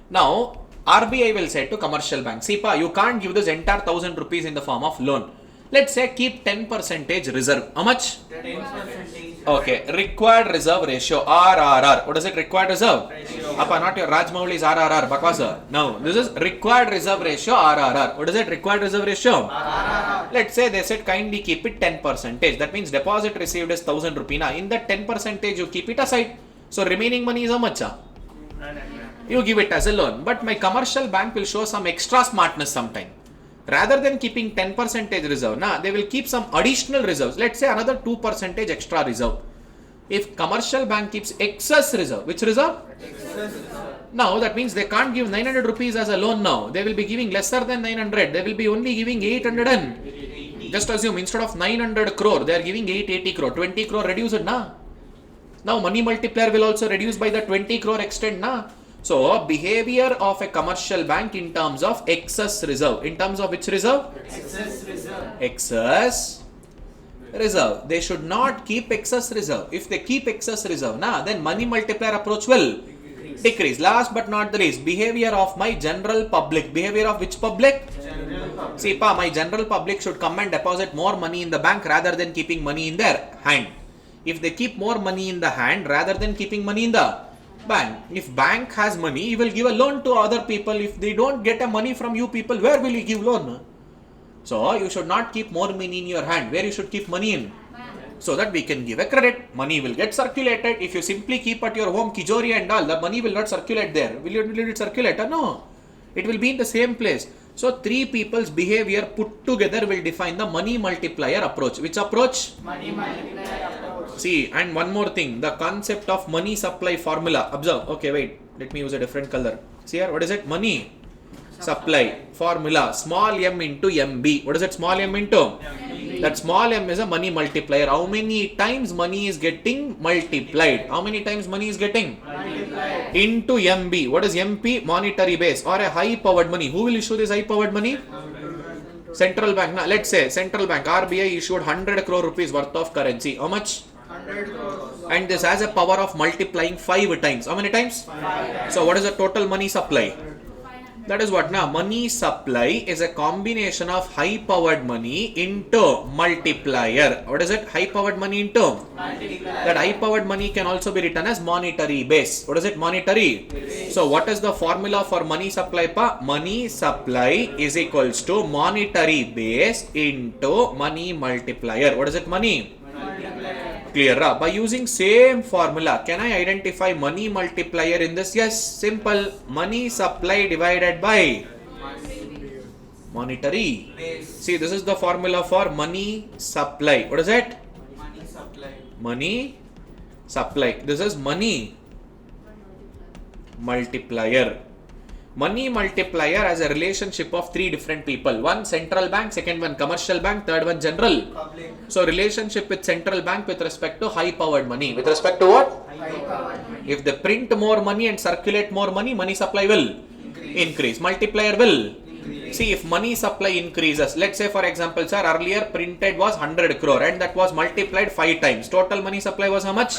Now RBI will say to commercial bank, see pa, you can't give this entire 1,000 rupees in the form of loan. Let's say keep 10% reserve. How much? 10%. Okay, required reserve ratio, RRR. What is it? Required reserve? Appa, not your Rajmouli's RRR, Bakwasa. No, this is required reserve ratio, RRR. What is it? Required reserve ratio? RRR. Let's say they said kindly keep it 10%. That means deposit received is 1,000 rupee. In that 10% you keep it aside. So remaining money is how much? You give it as a loan. But my commercial bank will show some extra smartness sometime. Rather than keeping 10% reserve, they will keep some additional reserves. Let's say another 2% extra reserve. If commercial bank keeps excess reserve, which reserve? Excess reserve. Now that means they can't give 900 rupees as a loan now. They will be giving lesser than 900. They will be only giving 800 and just assume instead of 900 crore, they are giving 880 crore. 20 crore reduce it now. Now money multiplier will also reduce by the 20 crore extent now. So behavior of a commercial bank in terms of excess reserve. In terms of which reserve? Excess reserve. Excess reserve. They should not keep excess reserve. If they keep excess reserve, then money multiplier approach will Decrease. Last but not the least, behavior of my general public. Behavior of which public? See, my general public should come and deposit more money in the bank rather than keeping money in their hand. If they keep more money in the hand rather than keeping money in the bank, if bank has money, he will give a loan to other people. If they don't get a money from you people, where will he give loan? So you should not keep more money in your hand. Where you should keep money in? So that we can give a credit. Money will get circulated. If you simply keep at your home kijori and all, the money will not circulate there. Will it circulate? No. It will be in the same place. So three people's behavior put together will define the money multiplier approach. Which approach? Money multiplier approach. See, and one more thing, the concept of money supply formula. Observe. Okay, wait. Let me use a different color. See here, what is it? Money supply formula. Small m into mb. What is it? Small m into? That small m is a money multiplier. How many times money is getting multiplied? How many times money is getting? Multiplied. Into mb. What is mp? Monetary base or a high powered money. Who will issue this high powered money? Central bank. Now let's say central bank RBI issued 100 crore rupees worth of currency. How much? 100 crores. And this has a power of multiplying 5 times. How many times? 5 times. So what is the total money supply? That is what now money supply is a combination of high powered money into multiplier. What is it? High powered money into? Multiplier. That high powered money can also be written as monetary base. What is it? Monetary. So what is the formula for money supply pa? Money supply is equals to monetary base into money multiplier. What is it? Money. Clear? By using same formula, can I identify money multiplier in this? Yes, simple. Money supply divided by monetary. See, this is the formula for money supply. What is it? Money supply. Money supply. This is money multiplier. Money multiplier has a relationship of 3 different people. One central bank, second one commercial bank, third one general. Public. So relationship with central bank with respect to high powered money. With respect to what? High powered money. If they print more money and circulate more money, money supply will increase. Multiplier will see if money supply increases. Let's say for example, sir, earlier printed was 100 crore and that was multiplied 5 times. Total money supply was how much?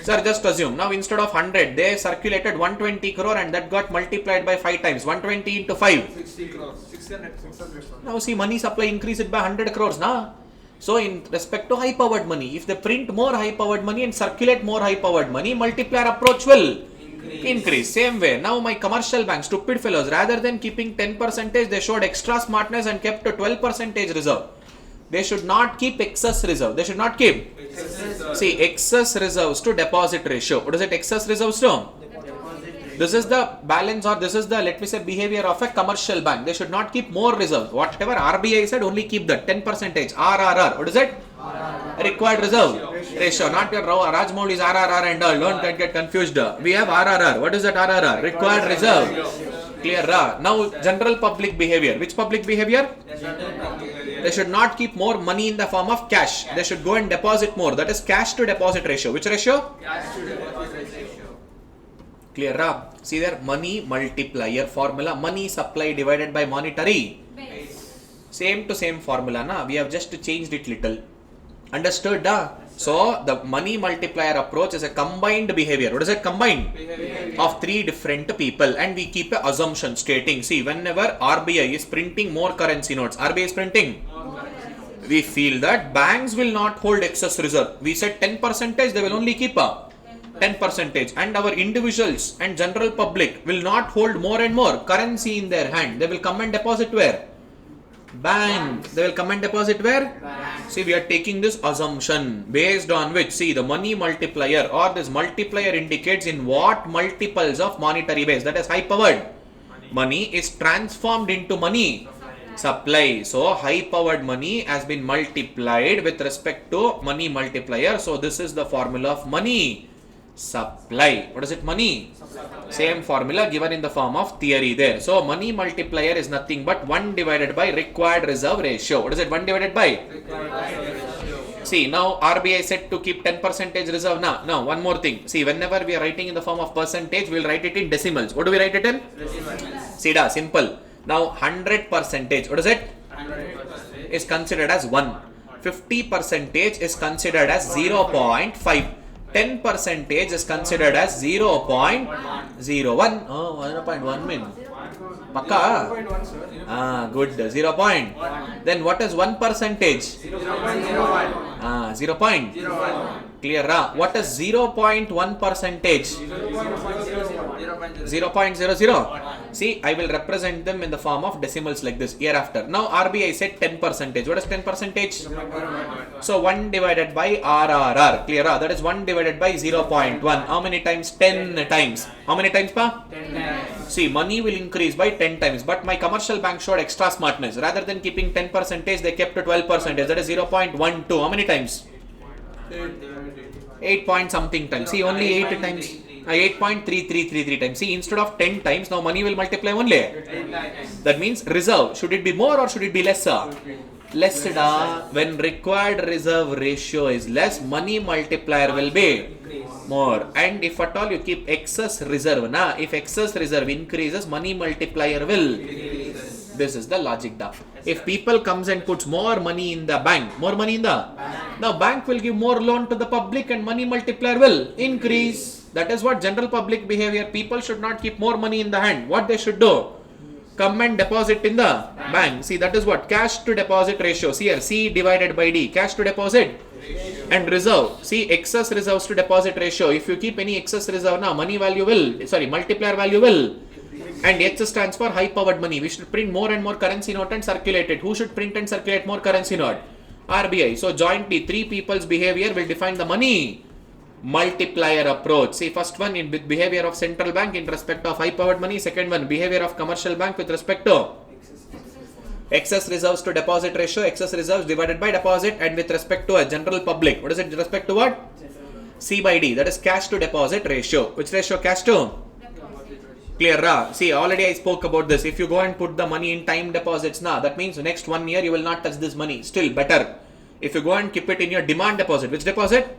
Sir, just assume now instead of 100, they circulated 120 crore and that got multiplied by 5 times. 120 into 5. 60 crores. 600 crores. Now see, money supply increase it by 100 crores now. So in respect to high powered money, if they print more high powered money and circulate more high powered money, multiplier approach will increase. Same way, now my commercial bank, stupid fellows, rather than keeping 10%, they showed extra smartness and kept a 12% reserve. They should not keep excess reserve. They should not keep. See, excess reserves to deposit ratio. What is it? Excess reserves to? This is the balance, or this is the, let me say, behavior of a commercial bank. They should not keep more reserves. Whatever RBI said, only keep that 10%. RRR. What is it? Required reserve ratio. Not your Rajmouli's RRR and all. Don't get confused. We have RRR. What is that RRR? Required reserve. Clear? Now, general public behavior. Which public behavior? They should not keep more money in the form of cash. They should go and deposit more. That is cash to deposit ratio. Which ratio? Cash to deposit ratio. Clear? See there, money multiplier formula. Money supply divided by monetary. Same to same formula. Na? We have just changed it little. Understood? So, the money multiplier approach is a combined behavior. What is it? Combined? Of 3 different people. And we keep an assumption stating, see, whenever RBI is printing more currency notes, RBI is printing, we feel that banks will not hold excess reserve. We said 10%, they will only keep a 10%. And our individuals and general public will not hold more and more currency in their hand. They will come and deposit where? Bank. They will come and deposit where? Bank. See, we are taking this assumption based on which, see, the money multiplier or this multiplier indicates in what multiples of monetary base, that is high powered money, is transformed into money supply. So, high powered money has been multiplied with respect to money multiplier. So, this is the formula of money supply. What is it? Money. Same formula given in the form of theory there. So, money multiplier is nothing but 1 divided by required reserve ratio. What is it? 1 divided by? See, now RBI said to keep 10% reserve. Now, one more thing. See, whenever we are writing in the form of percentage, we will write it in decimals. What do we write it in? Decimals. See, simple. Now, 100%. What is it? 100% is considered as 1. 50% is considered as 0.5. 10 percentage is considered as 0.01. Oh, 0.1 mean. Pakka? 0.1, sir. Good. 0 point. Then what is 1 percentage? 0.01. 0 point. 0.1. Clear, ra? What is 0.1 percentage? 0.00. See, I will represent them in the form of decimals like this hereafter. Now RBI said 10 percentage. What is 10 percentage? So 1 divided by RRR. Clear, ra? That is 1 divided by 0.1. How many times? 10 times. How many times, pa? 10 times. See, money will increase by 10 times, but my commercial bank showed extra smartness. Rather than keeping 10 percentage, they kept to 12 percentage. That is 0.12. How many times? 8 point something times. See, only 8 times. 8.3333 times. See, instead of 10 times, now money will multiply only. That means reserve. Should it be more or should it be lesser? Less, da. When required reserve ratio is less, money multiplier will be more. And if at all you keep excess reserve, if excess reserve increases, money multiplier will. This is the logic, da. If people comes and puts more money in the bank, now bank will give more loan to the public and money multiplier will increase. That is what general public behavior. People should not keep more money in the hand. What they should do? Come and deposit in the bank. See, that is what? Cash to deposit ratio. See here, C divided by D. Cash to deposit and reserve. See, excess reserves to deposit ratio. If you keep any excess reserve now, money value will, multiplier value will. And H stands for high powered money. We should print more and more currency note and circulate it. Who should print and circulate more currency note? RBI. So jointly, 3 people's behavior will define the money multiplier approach. See, first one in behavior of central bank in respect of high powered money. Second one, behavior of commercial bank with respect to excess reserves to deposit ratio, excess reserves divided by deposit, and with respect to a general public. What is it with respect to what? C by D. That is cash to deposit ratio. Which ratio? Cash to? Clear, ra? See, already I spoke about this. If you go and put the money in time deposits, that means next 1 year you will not touch this money. Still better. If you go and keep it in your demand deposit, which deposit?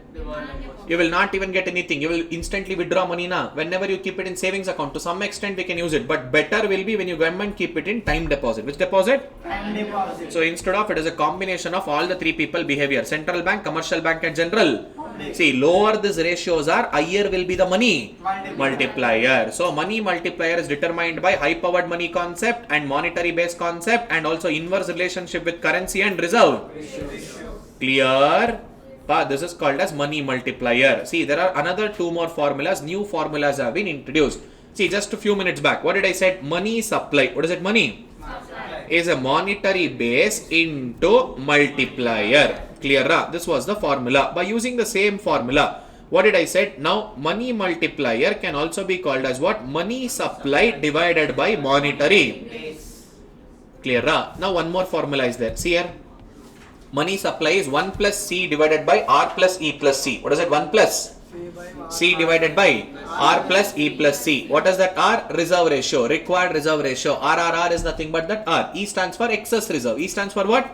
You will not even get anything. You will instantly withdraw money now. Whenever you keep it in savings account, to some extent we can use it. But better will be when you go and keep it in time deposit. Which deposit? Time deposit. So instead of, it is a combination of all the 3 people behavior. Central bank, commercial bank and general. See, lower these ratios are, higher will be the money multiplier. So money multiplier is determined by high powered money concept and monetary based concept, and also inverse relationship with currency and reserve. Clear? This is called as money multiplier. See, there are another 2 more formulas. New formulas have been introduced. See, just a few minutes back, what did I say? Money supply. What is it? Money is a monetary base into multiplier. Clear? This was the formula. By using the same formula, what did I say? Now, money multiplier can also be called as what? Money supply divided by monetary. Clear? Now, one more formula is there. See here. Money supply is 1 plus C divided by R plus E plus C. What is it? 1 plus C divided by R plus E plus C. What is that R? Reserve ratio, required reserve ratio. RRR is nothing but that R. E stands for excess reserve. E stands for what?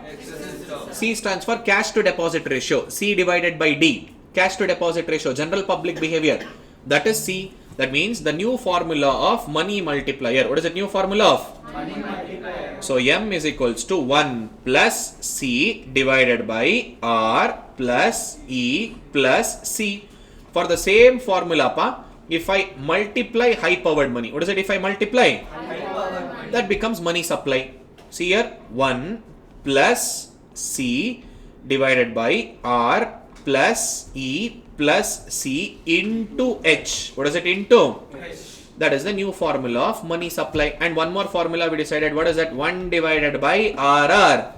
C stands for cash to deposit ratio. C divided by D. Cash to deposit ratio, general public behavior. That is C. That means the new formula of money multiplier. What is the new formula of? Money multiplier. So M is equals to 1 plus C divided by R plus E plus C. For the same formula, if I multiply high powered money, what is it if I multiply? That becomes money supply. See here, 1 plus C divided by R plus E plus C into H. What is it into? That is the new formula of money supply. And one more formula we decided. What is that? 1 divided by RR.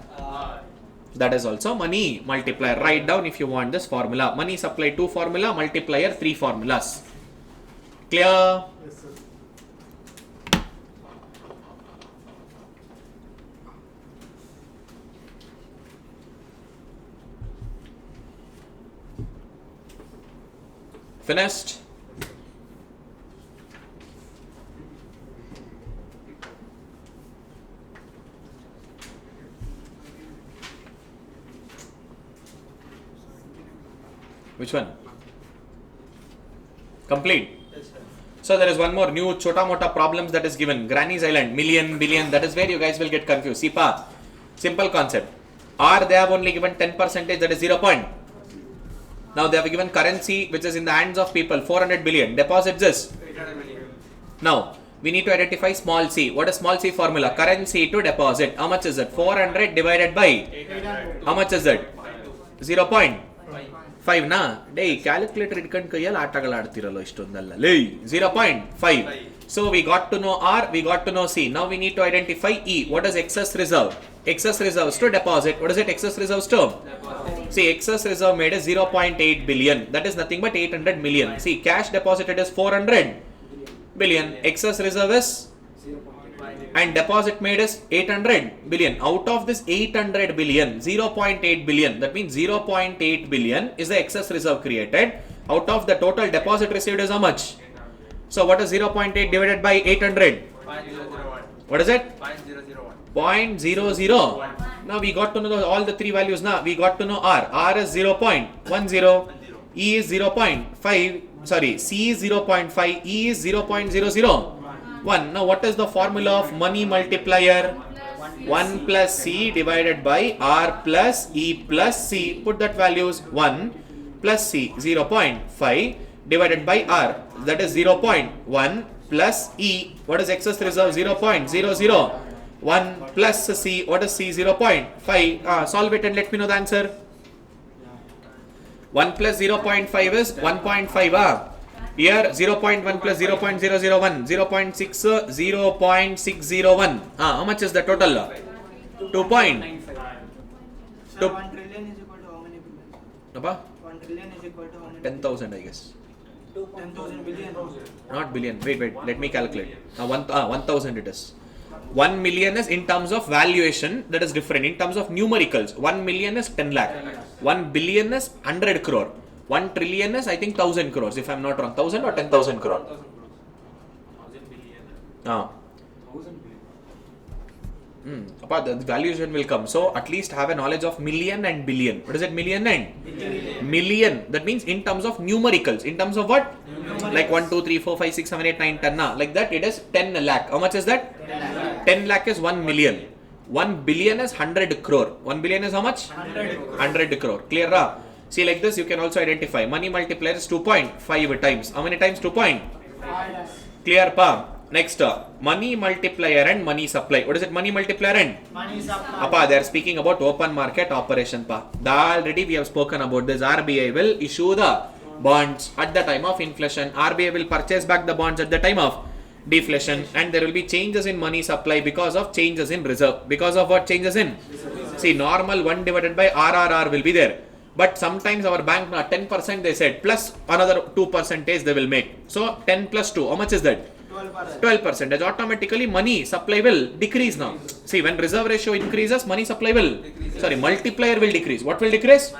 That is also money multiplier. Write down if you want this formula. Money supply 2 formula, multiplier 3 formulas. Clear? Yes, sir. Finished? Which one? Complete. So there is one more new chota mota problems that is given. Granny's Island, million, billion. That is where you guys will get confused. See, simple concept. R they have only given 10%, that is 0. Now they have given currency which is in the hands of people, 400 billion. Deposit this. 800 million. Now we need to identify small c. What is small c formula? Currency to deposit. How much is it? 400 divided by 800. how much is it? 0.5 na? Dey calculator idkand kayal ಆಟಗಳು ಆಡ್ತಿರಲ್ಲ ಇಷ್ಟೊಂದಲ್ಲ ಲೇ 0.5. So we got to know R, we got to know C. Now we need to identify E. What is excess reserve? Excess reserves to deposit. What is it? Excess reserves to? See, excess reserve made is 0.8 billion. That is nothing but 800 million. See, cash deposited is 400 billion. Excess reserve is and deposit made is 800 billion. Out of this 800 billion, 0.8 billion, that means 0.8 billion is the excess reserve created. Out of the total deposit received is how much? So what is 0.8 divided by 800? 0.001. What is it? 0.001. 0.00. Now we got to know all the three values. Now we got to know R. R is 0.10. E is 0.5. Sorry, C is 0.5. E is 0.001. Now what is the formula of money multiplier? 1 plus C divided by R plus E plus C. Put that values 1 plus C 0.5 divided by R. That is 0.1 plus E. What is excess reserve? 0.00. 1 plus C. What is C? 0.5. Solve it and let me know the answer. 1 plus 0.5 is 1.5. Here 0.1 plus 0.001. 0.6. 0.601. How much is the total? 2 point. So 1 trillion is equal to how many billion? Appa? 1 trillion is equal to how many? 10,000 I guess. 10,000 billion. Not billion. Wait. Let me calculate. 1,000 it is. 1 million is in terms of valuation, that is different. In terms of numericals, 1 million is 10 lakh. 1 billion is 100 crore. 1 trillion is I think 1,000 crores if I am not wrong. 1,000 or 10,000 crore? 1,000 billion. Apart the valuation will come. So at least have a knowledge of million and billion. What is it? Million and? Million. That means in terms of numericals. In terms of what? Like 1, 2, 3, 4, 5, 6, 7, 8, 9, 10. Like that it is 10 lakh. How much is that? 10 lakh is 1 million. 1 billion is 100 crore. 1 billion is how much? 100 crore. Clear? See, like this you can also identify. Money multiplier is 2.5 times. How many times? 2.5. Clear pa? Next, money multiplier and money supply. What is it? Money multiplier and? Money supply. Appa, they are speaking about open market operation pa. Already we have spoken about this. RBI will issue the bonds at the time of inflation. RBI will purchase back the bonds at the time of deflation, and there will be changes in money supply because of changes in reserve. Because of what changes in? See, normal 1 divided by RRR will be there. But sometimes our bank, 10% they said, plus another 2% they will make. So 10 plus 2, how much is that? 12%. Automatically money supply will decrease now. See, when reserve ratio increases, money supply will, multiplier will decrease. What will decrease?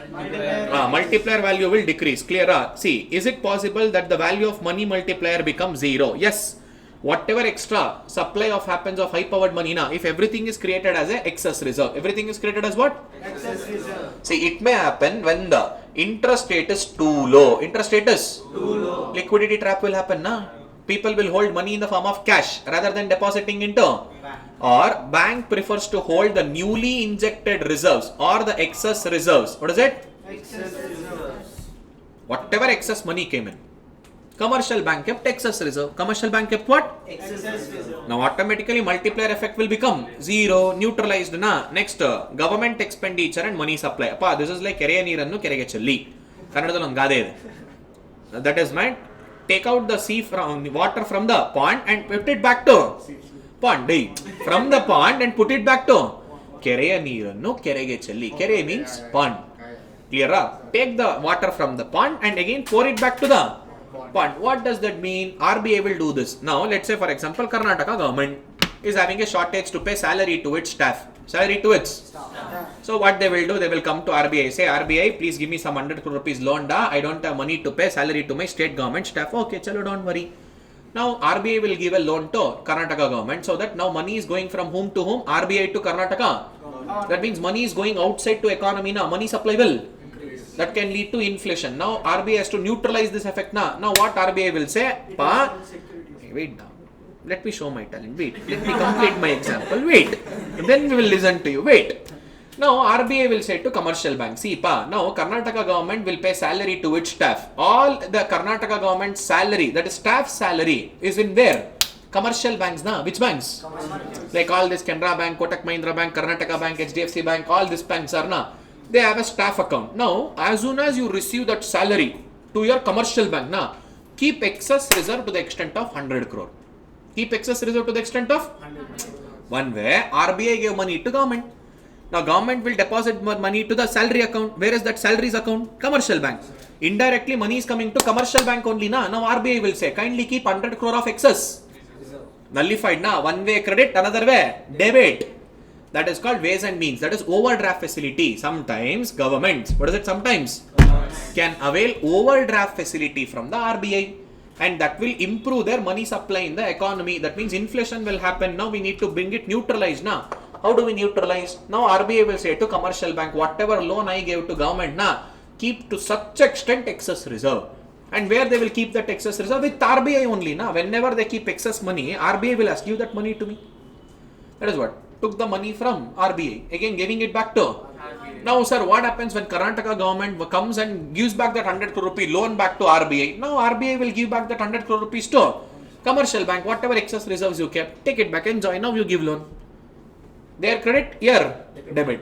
Multiplier value will decrease. Clear? See, is it possible that the value of money multiplier becomes 0? Yes. Whatever extra supply of happens of high powered money now, if everything is created as a excess reserve, everything is created as what? Excess reserve. See, it may happen when the interest rate is too low. Interest rate is too low. Liquidity trap will happen na. People will hold money in the form of cash rather than depositing into or bank prefers to hold the newly injected reserves or the excess reserves. What is it? Excess reserves. Whatever excess money came in. Commercial bank kept excess reserve. Commercial bank kept what? Excess reserve. Now automatically multiplier effect will become 0, neutralized na. Next, government expenditure and money supply. Appa, this is like ಕೆರೆಯ ನೀರನ್ನು ಕೆರೆಗೆ ಚೆಲ್ಲಿ. ಕನ್ನಡದಲ್ಲಿ ಒಂದು ಗಾದೆ ಇದೆ. That is meant, take out the water from the pond and put it back to pond. From the pond and put it back to ಕೆರೆಯ ನೀರನ್ನು ಕೆರೆಗೆ ಚೆಲ್ಲಿ. ಕೆರೆ means pond. Clear? Take the water from the pond and again pour it back to the pond. What does that mean? RBI will do this. Now, let's say for example, Karnataka government is having a shortage to pay salary to its staff. Salary to its staff. So what they will do, they will come to RBI, say, RBI, please give me some 100 crore rupees loan. I don't have money to pay salary to my state government staff. Okay, chalo, don't worry. Now, RBI will give a loan to Karnataka government so that now money is going from whom to whom? RBI to Karnataka. That means money is going outside to economy now. Money supply will. That can lead to inflation. Now RBI has to neutralize this effect. Now what RBI will say? Wait now. Let me show my talent. Wait. Let me complete my example. Wait. Then we will listen to you. Wait. Now RBI will say to commercial bank, see pa, now Karnataka government will pay salary to its staff. All the Karnataka government salary, that is staff salary, is in where? Commercial banks, na? Which banks? Like all this Canara Bank, Kotak Mahindra Bank, Karnataka Bank, HDFC Bank, all these banks are na. They have a staff account. Now, as soon as you receive that salary to your commercial bank, na, keep excess reserve to the extent of 100 crore. Keep excess reserve to the extent of 1 way. RBI gave money to government. Now government will deposit money to the salary account. Where is that salaries account? Commercial bank. Indirectly money is coming to commercial bank only na. Now RBI will say kindly keep 100 crore of excess. Nullified na. One way credit, another way debit. That is called ways and means. That is overdraft facility. Sometimes governments, what is it sometimes? Can avail overdraft facility from the RBI. And that will improve their money supply in the economy. That means inflation will happen. Now we need to bring it neutralized now. How do we neutralize? Now RBI will say to commercial bank, whatever loan I gave to government, na, keep to such extent excess reserve. And where they will keep that excess reserve? With RBI only. Na. Whenever they keep excess money, RBI will ask, give that money to me. That is what? Took the money from RBI. Again giving it back to. Now sir, what happens when Karnataka government comes and gives back that 100 crore rupee loan back to RBI? Now RBI will give back that 100 crore rupees to commercial bank. Whatever excess reserves you kept, take it back, enjoy. Now you give loan. Their credit, here, debit.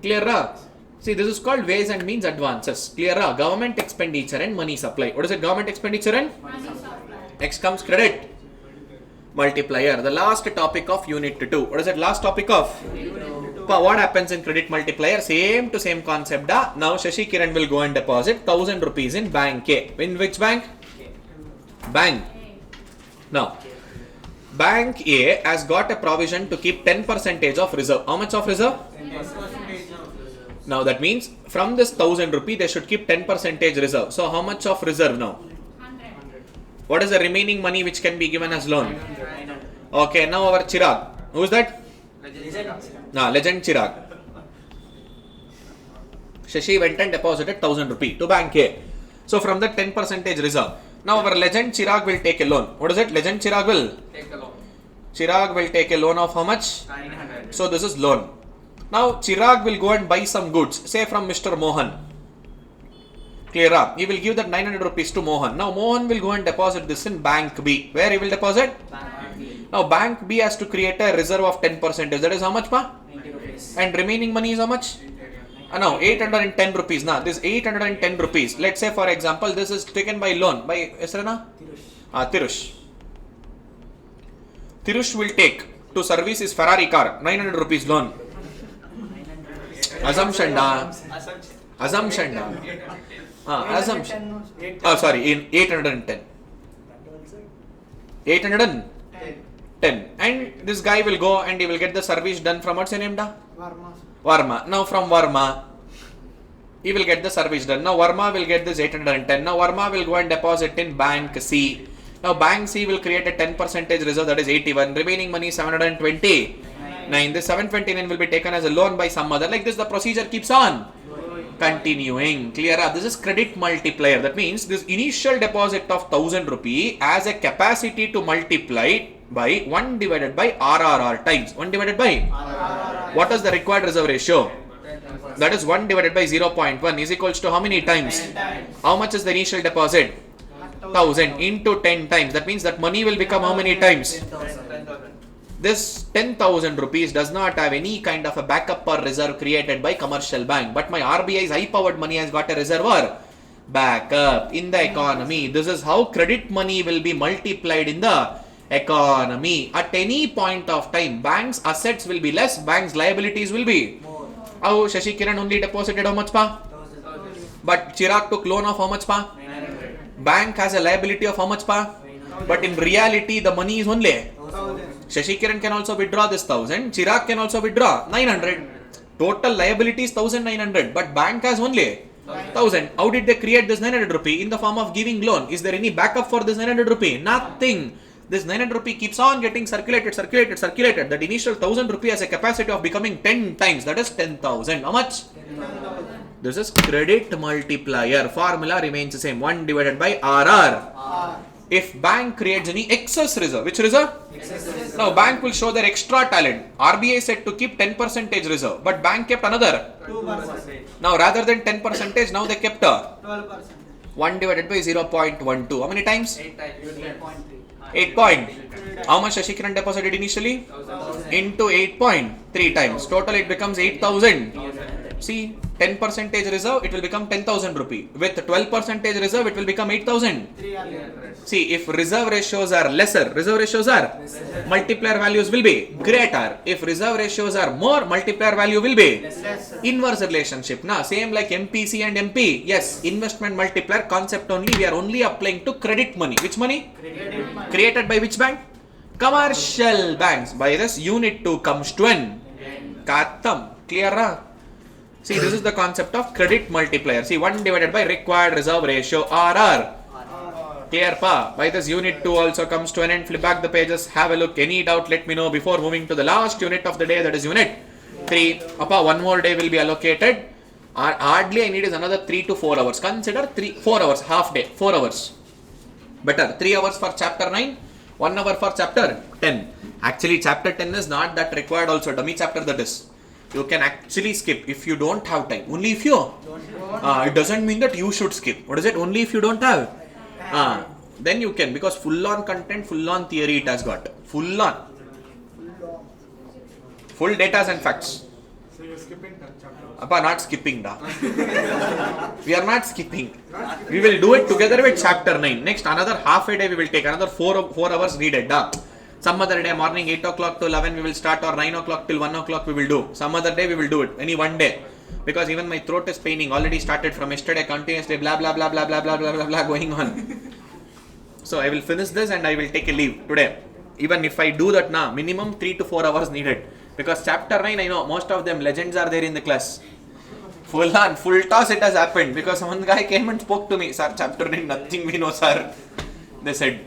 Clear? See, this is called ways and means advances. Clear? Government expenditure and money supply. What is it? Government expenditure and money supply. Next comes credit multiplier. The last topic of unit 2. What is it? Last topic of? What happens in credit multiplier? Same to same concept. Now Shashikiran will go and deposit 1000 rupees in bank A. In which bank? Bank. Now, Bank A has got a provision to keep 10% of reserve. How much of reserve? 10%. Now that means from this 1000 rupee they should keep 10% reserve. So how much of reserve now? 100. What is the remaining money which can be given as loan? 900. Okay, now our Chirag. Who is that? Legend Chirag. Shashi went and deposited 1000 rupee to Bank A. So from that 10% reserve. Now our legend Chirag will take a loan. What is it? Legend Chirag will take a loan. Chirag will take a loan of how much? 900. So this is loan. Now Chirag will go and buy some goods, say from Mr. Mohan. Clear up. He will give that 900 rupees to Mohan. Now Mohan will go and deposit this in Bank B. Where he will deposit? Bank B. Now Bank B has to create a reserve of 10%. That is how much, pa? 90 rupees. And remaining money is how much? No, 810 rupees. Now, this 810 rupees. Let's say, for example, this is taken by loan by Esrana? Tirush. Tirush will take to service his Ferrari car. 900 rupees loan. Assumption da. Assumption da. Assumption. Oh, sorry, in 810. 810. And this guy will go and he will get the service done from what's your name da? Varma. Now from Varma, he will get the service done. Now Varma will get this 810. Now Varma will go and deposit in Bank C. Now Bank C will create a 10% reserve, that is 81. Remaining money 729. This 729 will be taken as a loan by some other. Like this, the procedure keeps on continuing. Clear up. This is credit multiplier. That means this initial deposit of 1000 rupee has a capacity to multiply by 1 divided by RRR times. 1 divided by RRR. What is the required reserve ratio? That is 1 divided by 0.1 is equals to how many times? 10 times. How much is the initial deposit? 1000 into 10 times. That means that money will become how many times? 10,000. This 10,000 rupees does not have any kind of a backup or reserve created by commercial bank. But my RBI's high-powered money has got a reservoir backup in the economy. This is how credit money will be multiplied in the economy. At any point of time, banks' assets will be less, banks' liabilities will be more. How Shashikiran only deposited how much, pa? 1000. But Chirag took loan of how much, pa? 900. Bank has a liability of how much, pa? 900. But in reality, the money is only 1000. Shashikiran can also withdraw this 1000. Chirag can also withdraw 900. Total liability is 1900. But bank has only 1000. How did they create this 900 rupee? In the form of giving loan. Is there any backup for this 900 rupee? Nothing. This 900 rupee keeps on getting circulated. That initial 1000 rupee has a capacity of becoming 10 times. That is 10,000. How much? 10,000. This is credit multiplier. Formula remains the same. 1 divided by RR. if bank creates any excess reserve, which reserve? Excess. Now bank will show their extra talent. RBI said to keep 10% reserve, but bank kept another 2%. Now rather than 10%, now they kept 12%. 1 divided by 0.12. How many times? 8 times. 8.3. 8 point. How much Shashikiran deposited initially? 1000. Into 8.3 times. Total it becomes 8,000. See, 10% reserve, it will become 10,000 rupee. With 12% reserve, it will become 8,000. 300. See, if reserve ratios are lesser, multiplier values will be greater. If reserve ratios are more, multiplier value will be inverse relationship. Now, same like MPC and MP. Yes, investment multiplier concept only. We are only applying to credit money. Which money? Credit money. Created by which bank? Commercial banks. By this, unit 2 comes to an Katham. Clear? Ra? See, this is the concept of credit multiplier. See, 1 divided by required reserve ratio RR. Clear pa? By this, unit 2 also comes to an end. Flip back the pages, have a look. Any doubt, let me know before moving to the last unit of the day, that is unit 3. Appa, one more day will be allocated. Hardly I need is another 3 to 4 hours. Consider 4 hours, half day, 4 hours. Better, 3 hours for chapter 9, 1 hour for chapter 10. Actually, chapter 10 is not that required also. Dummy chapter that is. You can actually skip if you don't have time. Only if you. It doesn't mean that you should skip. What is it? Only if you don't have. Then you can, because full on content, full on theory it has got. Full on. Full data and facts. So you're skipping that chapter. Appa, not skipping da. We are not skipping. We will do it together with chapter 9. Next, another half a day we will take. Another 4 hours needed da. Some other day, morning 8 o'clock to 11 we will start, or 9 o'clock till 1 o'clock we will do. Some other day we will do it. Any one day. Because even my throat is paining. Already started from yesterday, continuously blah blah blah blah blah blah blah blah blah going on. So I will finish this and I will take a leave today. Even if I do that now, minimum 3 to 4 hours needed. Because chapter 9, I know most of them legends are there in the class. Full on, full toss it has happened. Because one guy came and spoke to me. Sir, chapter 9, nothing we know, sir. They said.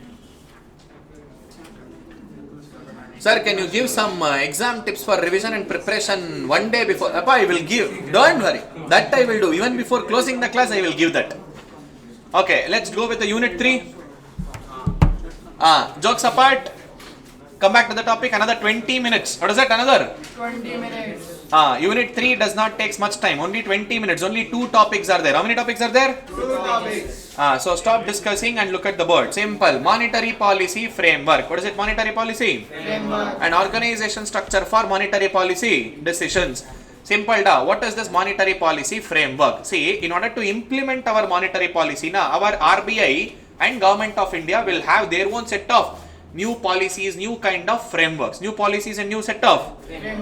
Sir, can you give some exam tips for revision and preparation one day before? Appa, I will give. Don't worry. That I will do. Even before closing the class, I will give that. Okay, let's go with the unit 3. Jokes apart. Come back to the topic. Another 20 minutes. What is that? Another? 20 minutes. Unit 3 does not take much time. Only 20 minutes. Only 2 topics are there. How many topics are there? 2 topics. So stop discussing and look at the board. Simple. Monetary policy framework. What is it? Monetary policy? Framework. An organization structure for monetary policy decisions. Simple da. What is this monetary policy framework? See, in order to implement our monetary policy, our RBI and Government of India will have their own set of new policies, new kind of frameworks, new policies and new set of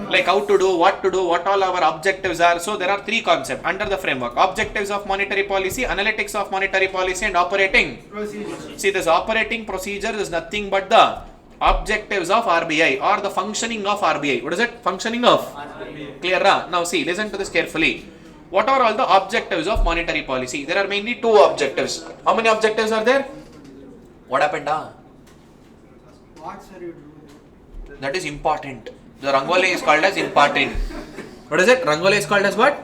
like how to do, what all our objectives are. So there are 3 concepts under the framework: objectives of monetary policy, analytics of monetary policy, and operating Procedure. See, this operating procedure is nothing but the objectives of RBI or the functioning of RBI. What is it? Functioning of RBI. Clear? Now see, listen to this carefully. What are all the objectives of monetary policy? There are mainly 2 objectives. How many objectives are there? What happened? What sir you do? That is important. The Rangoli is called as important. What is it? Rangoli is called as what?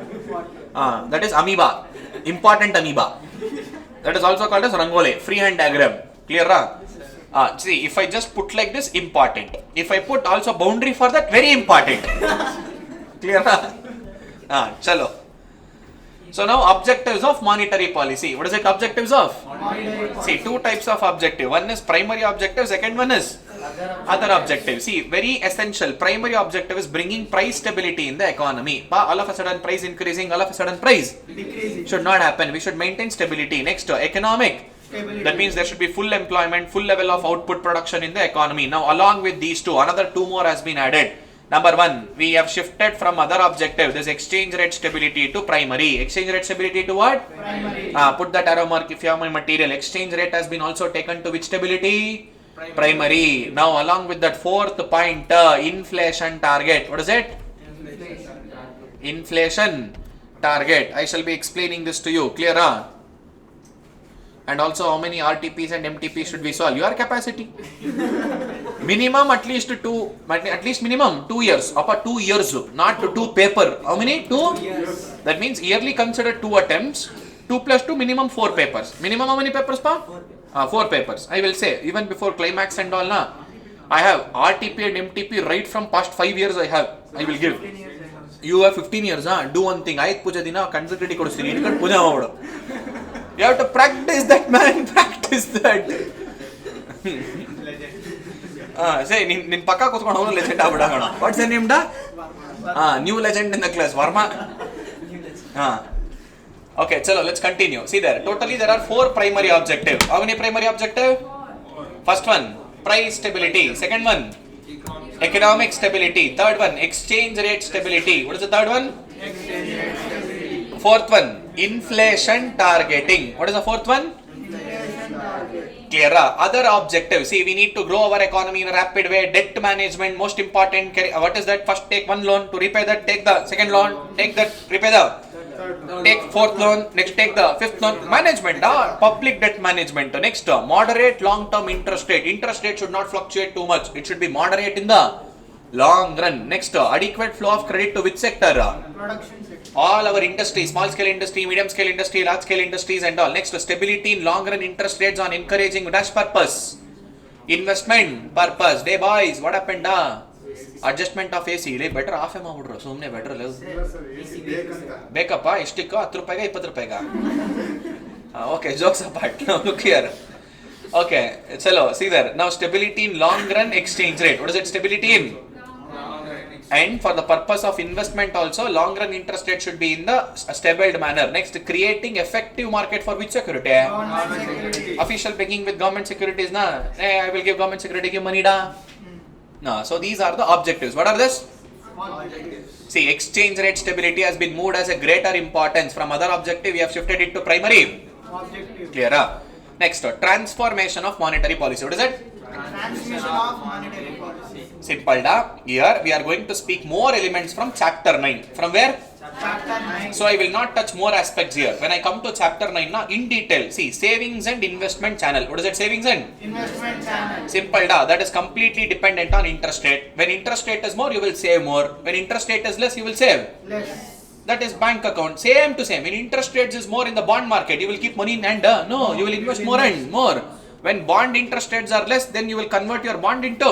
That is amoeba. Important amoeba. That is also called as Rangoli. Freehand diagram. Clear? See, if I just put like this, important. If I put also boundary for that, very important. Clear? Chalo. So now objectives of monetary policy. What is it? Objectives of? See, 2 types of objective. One is primary objective, second one is other objective. See, very essential. Primary objective is bringing price stability in the economy. All of a sudden price increasing, all of a sudden price Decreasing. should not happen. We should maintain stability. Next, economic. Stability. That means there should be full employment, full level of output production in the economy. Now, along with these 2, another 2 more has been added. Number 1, we have shifted from other objective, this exchange rate stability, to primary. Exchange rate stability to what? Primary. Put that arrow mark if you have my material. Exchange rate has been also taken to which stability? Primary. Now, along with that 4th point, inflation target. What is it? Inflation target. I shall be explaining this to you. Clear? And also how many RTPs and MTPs should we solve? Your capacity. Minimum at least minimum 2 years. Upper 2 years, not 2 paper. How many? 2 Yes. That means yearly consider 2 attempts. 2 plus 2 minimum 4 papers. Minimum how many papers pa? 4 papers. I will say, even before climax and all, na, I have RTP and MTP right from past 5 years I have. I will give. You have 15 years, do one thing. I puja dina consecutively kodustini. Itಕೊಂಡು puja maadu. You have to practice that, man. Practice that. Say, nin pakka kuತ್ಕೊಂಡು ಅವನು legend ಆಗ್ಬಿಡೋಣ. What's the name da? New legend in the class, Varma. Okay, chalo, let's continue. See there, totally there are 4 primary objectives. How many primary objectives? First one, price stability. Second one, economic stability. Third one, exchange rate stability. What is the third one? Exchange rate stability. Fourth one, inflation targeting. What is the fourth one? Inflation target. Clear? Other objectives. See, we need to grow our economy in a rapid way. Debt management, most important. What is that? First, take one loan to repay that. Take the second loan. Take that. Repay the. Take fourth loan. Next, take the fifth loan. Management. Public debt management. Next, moderate long-term interest rate. Interest rate should not fluctuate too much. It should be moderate in the long run. Next, adequate flow of credit to which sector? Production sector. All our industry, small scale industry, medium scale industry, large scale industries and all. Next, stability in long run interest rates on encouraging dash purpose. Investment purpose. Day boys, what happened? Adjustment of AC. Better half ಮಾಡ್ಬಿಡ್ರು ಸುಮ್ಮನೆ better ಬೇಕಪ್ಪ ಎಷ್ಟಕ್ಕೋ 10 ರೂಪಾಯಿಗ 20 ರೂಪಾಯಿಗ Okay, jokes apart. Now look here. Okay, chalo, see there. Now stability in long run exchange rate. What is it? Stability in? And for the purpose of investment also, long run interest rate should be in the stable manner. Next, creating effective market for which security? Government security. Official begging with government securities, na? Hey, I will give government security, give money, da? No, so these are the objectives. What are this? Objectives. See, exchange rate stability has been moved as a greater importance. From other objective, we have shifted it to primary. Objective. Clear? Next, transformation of monetary policy. What is it? Transmission of monetary policy. Simple da. Here we are going to speak more elements from chapter 9. From where? Chapter 9. So I will not touch more aspects here. When I come to chapter 9 na, in detail, see, savings and investment channel. What is it? Savings and? Investment channel. Simple da. That is completely dependent on interest rate. When interest rate is more, you will save more. When interest rate is less, you will save Less. That is bank account. Same to same. When interest rates is more in the bond market, you will keep money in hand. No, you will invest more and more. When bond interest rates are less, then you will convert your bond into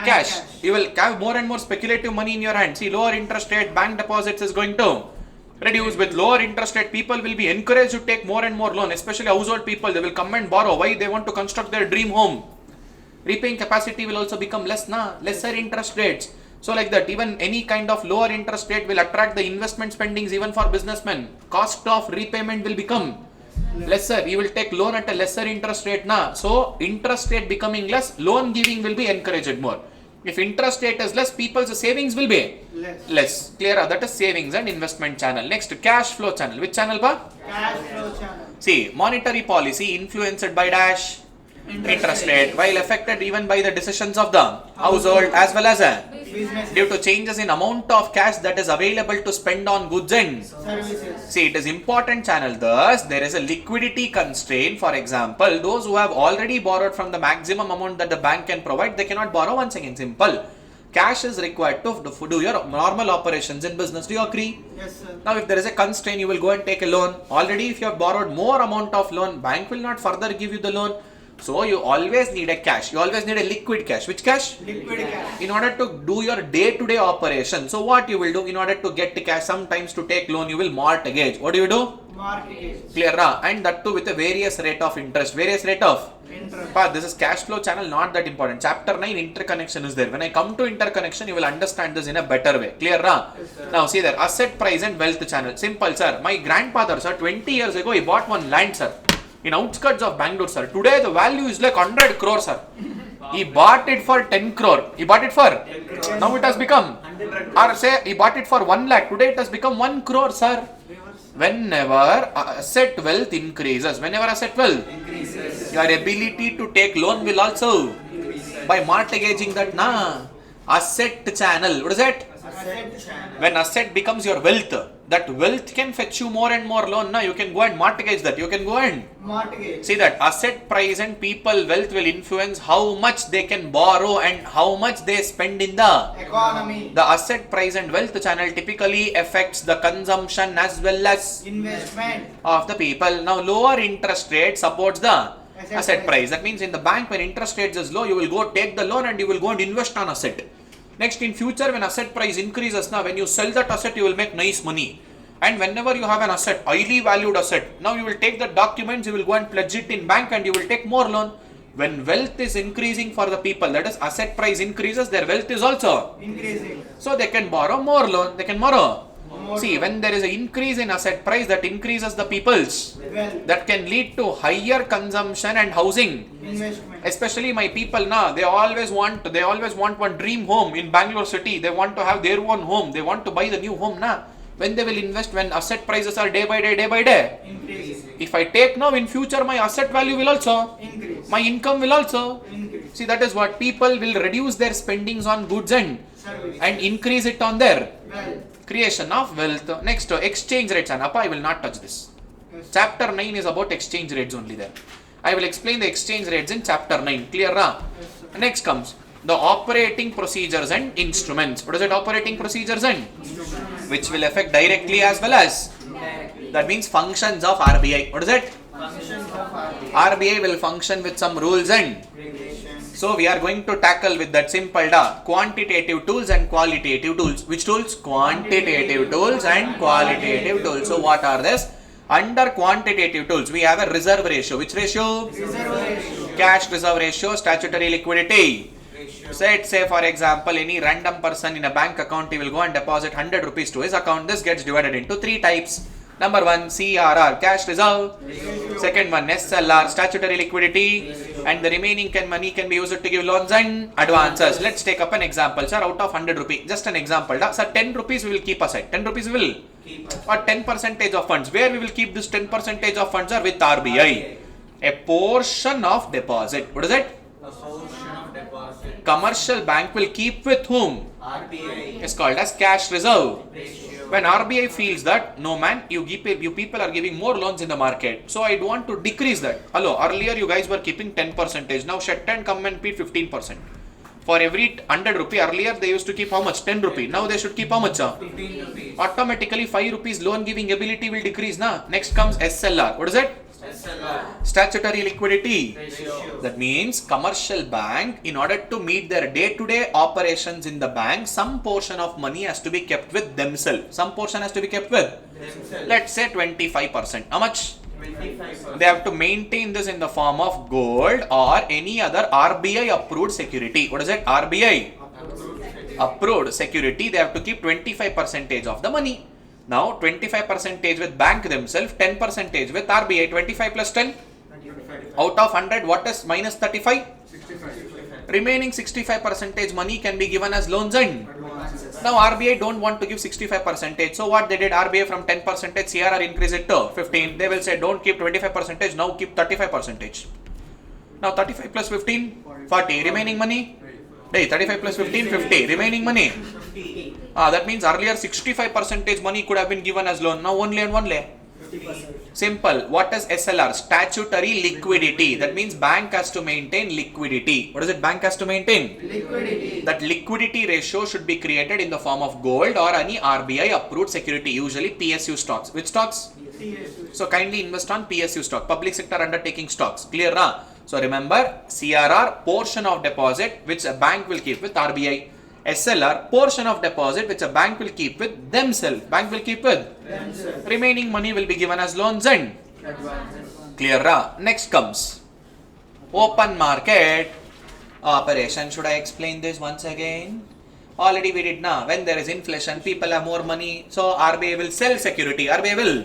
cash. You will have more and more speculative money in your hand. See, lower interest rate, bank deposits is going to reduce. With lower interest rate, people will be encouraged to take more and more loan, especially household people. They will come and borrow. Why? They want to construct their dream home. Repaying capacity will also become less, lesser interest rates. So like that, even any kind of lower interest rate will attract the investment spendings even for businessmen. Cost of repayment will become lesser. You will take loan at a lesser interest rate na. So interest rate becoming less, loan giving will be encouraged more. If interest rate is less, people's savings will be less. Clear? That is savings and investment channel. Next, cash flow channel. Which channel pa? Cash flow channel. See, monetary policy influenced by dash interest rate, while affected even by the decisions of the household as well as Business. due to changes in amount of cash that is available to spend on goods and Services. see, it is important channel. Thus, there is a liquidity constraint. For example, those who have already borrowed from the maximum amount that the bank can provide, they cannot borrow once again. Simple. Cash is required to do your normal operations in business. Do you agree? Yes, sir. Now, if there is a constraint, you will go and take a loan. Already, if you have borrowed more amount of loan, bank will not further give you the loan. So, you always need a cash. You always need a liquid cash. Which cash? Liquid cash. In order to do your day-to-day operation. So, what you will do in order to get the cash? Sometimes to take loan, you will mortgage. What do you do? Mortgage. Clear? And that too with a various rate of interest. Various rate of Interest. but this is cash flow channel, not that important. Chapter 9 interconnection is there. When I come to interconnection, you will understand this in a better way. Clear? Now see there, asset price and wealth channel. Simple, sir. My grandfather, sir, 20 years ago, he bought one land, sir, in outskirts of Bangalore, sir. Today the value is like 100 crore, sir. He bought it for 10 crore. He bought it for? Now it has become, or say he bought it for 1 lakh. Today it has become 1 crore, sir. Whenever asset wealth increases, your ability to take loan will also by mortgaging that asset channel. What is that? Asset channel. When asset becomes your wealth, that wealth can fetch you more and more loan. You can go and mortgage that. You can go and Mortgage. see that asset price and people wealth will influence how much they can borrow and how much they spend in the Economy. The asset price and wealth channel typically affects the consumption as well as Investment. of the people. Now lower interest rate supports the Asset price. That means in the bank when interest rates is low, you will go take the loan and you will go and invest on asset. Next, in future when asset price increases, now when you sell that asset, you will make nice money. And whenever you have an asset, highly valued asset, now you will take the documents, you will go and pledge it in bank and you will take more loan. When wealth is increasing for the people, that is asset price increases, their wealth is also increasing. So they can borrow more loan, they can borrow. See, when there is an increase in asset price, that increases the people's Wealth. that can lead to higher consumption and housing. Investment. Especially my people now, they always want one dream home in Bangalore city. They want to have their own home. They want to buy the new home now. When they will invest, when asset prices are day by day. Increase. If I take now, in future my asset value will also Increase. my income will also Increase. see. That is what people will reduce their spendings on goods and Service. increase it on their Wealth. creation of wealth. Next, exchange rates. And Appa, I will not touch this. Yes. Chapter 9 is about exchange rates only there. I will explain the exchange rates in chapter 9. Clear, ra? Yes, sir. Next comes the operating procedures and instruments. What is it? Operating procedures and which will affect directly as well as. That means functions of RBI. What is it? Functions of RBI. RBI will function with some rules and. Regulations. So we are going to tackle with that simple quantitative tools and qualitative tools. Which tools? Quantitative tools and qualitative tools. So what are this? Under quantitative tools, we have a reserve ratio. Which ratio? Reserve ratio. Cash reserve ratio, statutory liquidity. Say for example, any random person in a bank account, he will go and deposit 100 rupees to his account. This gets divided into 3 types. Number 1, CRR, cash reserve. Second one, SLR, statutory liquidity. And the remaining money can be used to give loans and advances. Let's take up an example, sir. Out of 100 rupees, just an example. Sir, 10 rupees we will keep aside. 10 rupees we will or 10% of funds. Where we will keep this 10% of funds are with RBI. A portion of deposit. What is it? A portion of deposit. Commercial bank will keep with whom? RBI. It's called as cash reserve. Ratio. When RBI feels that, no man, you people are giving more loans in the market, so I want to decrease that. Hello, earlier you guys were keeping 10%, now Shet and come and pay 15%. For every 100 rupee, earlier they used to keep how much? 10 rupee. Now they should keep how much? 15 rupees. Automatically 5 rupees loan giving ability will decrease. Na? Next comes SLR. What is it? SLR. Statutory liquidity. Ratio. That means commercial bank, in order to meet their day-to-day operations in the bank, some portion of money has to be kept with themselves. Some portion has to be kept with, Themselves. let's say 25%. How much? 25%. They have to maintain this in the form of gold or any other RBI approved security. What is it? RBI approved security. They have to keep 25% of the money. Now 25% with bank themselves, 10% with RBI. 25 plus 10. Out of 100, what is minus 35? 65. Remaining 65% money can be given as loans and. Now RBI don't want to give 65%. So what they did, RBI from 10% CRR increase it to 15. They will say don't keep 25%, now keep 35%. Now 35 plus 15, 40. Remaining money? 35 plus 15, 50. Remaining money? 50. That means earlier 65% money could have been given as loan. Now only and only. 50%. Simple. What is SLR? Statutory liquidity. That means bank has to maintain liquidity. What is it? Bank has to maintain? Liquidity. That liquidity ratio should be created in the form of gold or any RBI approved security, usually PSU stocks. Which stocks? So kindly invest on PSU stock, public sector undertaking stocks. Clear, na? So remember, CRR, portion of deposit which a bank will keep with RBI. SLR, portion of deposit which a bank will keep with themselves. Bank will keep with Themselves. remaining money will be given as loans and. Clear, ra? Next comes open market operation. Should I explain this once again? Already we did now. When there is inflation, people have more money, so RBI will sell security. RBI will.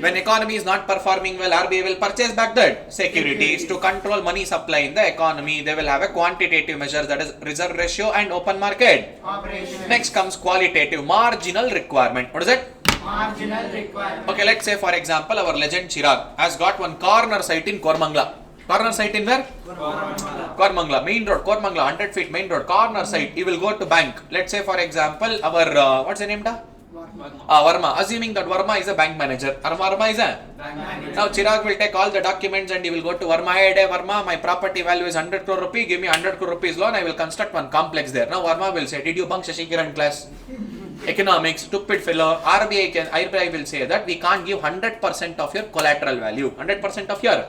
When economy is not performing well, RBI will purchase back that securities to control money supply in the economy. They will have a quantitative measure, that is reserve ratio and open market. Operation. Next comes qualitative, marginal requirement. What is it? Marginal requirement. Okay, let's say for example our legend Chirag has got one corner site in Kormangla. Corner site in where? Kormangla, main road, Kormangla, 100 feet main road, corner site. He will go to bank. Let's say for example our, what's the name da? Varma. Assuming that Varma is a bank manager. Varma is a? Now Chirag will take all the documents and he will go to Varma. Hey, Varma, my property value is 100 crore rupee. Give me 100 crore rupees loan. I will construct one complex there. Now Varma will say, did you bunk Shashikiran class? Economics, stupid fellow. RBI will say that we can't give 100% of your collateral value. 100% of your.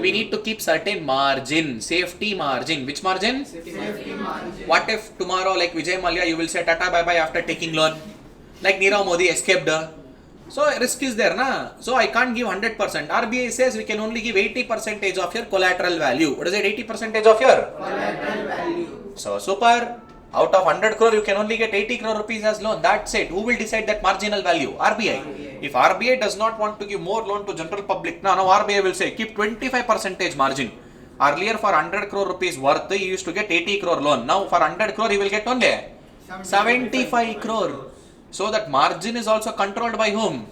we need to keep certain margin, safety margin. Which margin? Safety margin. What if tomorrow, like Vijay Mallya, you will say Tata bye bye after taking loan? Like Nirav Modi escaped. So risk is there, na? So I can't give 100%. RBI says we can only give 80% of your collateral value. What is it? 80% of your Collateral value. So super. Out of 100 crore, you can only get 80 crore rupees as loan. That's it. Who will decide that marginal value? RBI. If RBI does not want to give more loan to general public, now RBI will say keep 25% margin. Earlier for 100 crore rupees worth, he used to get 80 crore loan. Now for 100 crore, he will get only 75 crore. So that margin is also controlled by whom?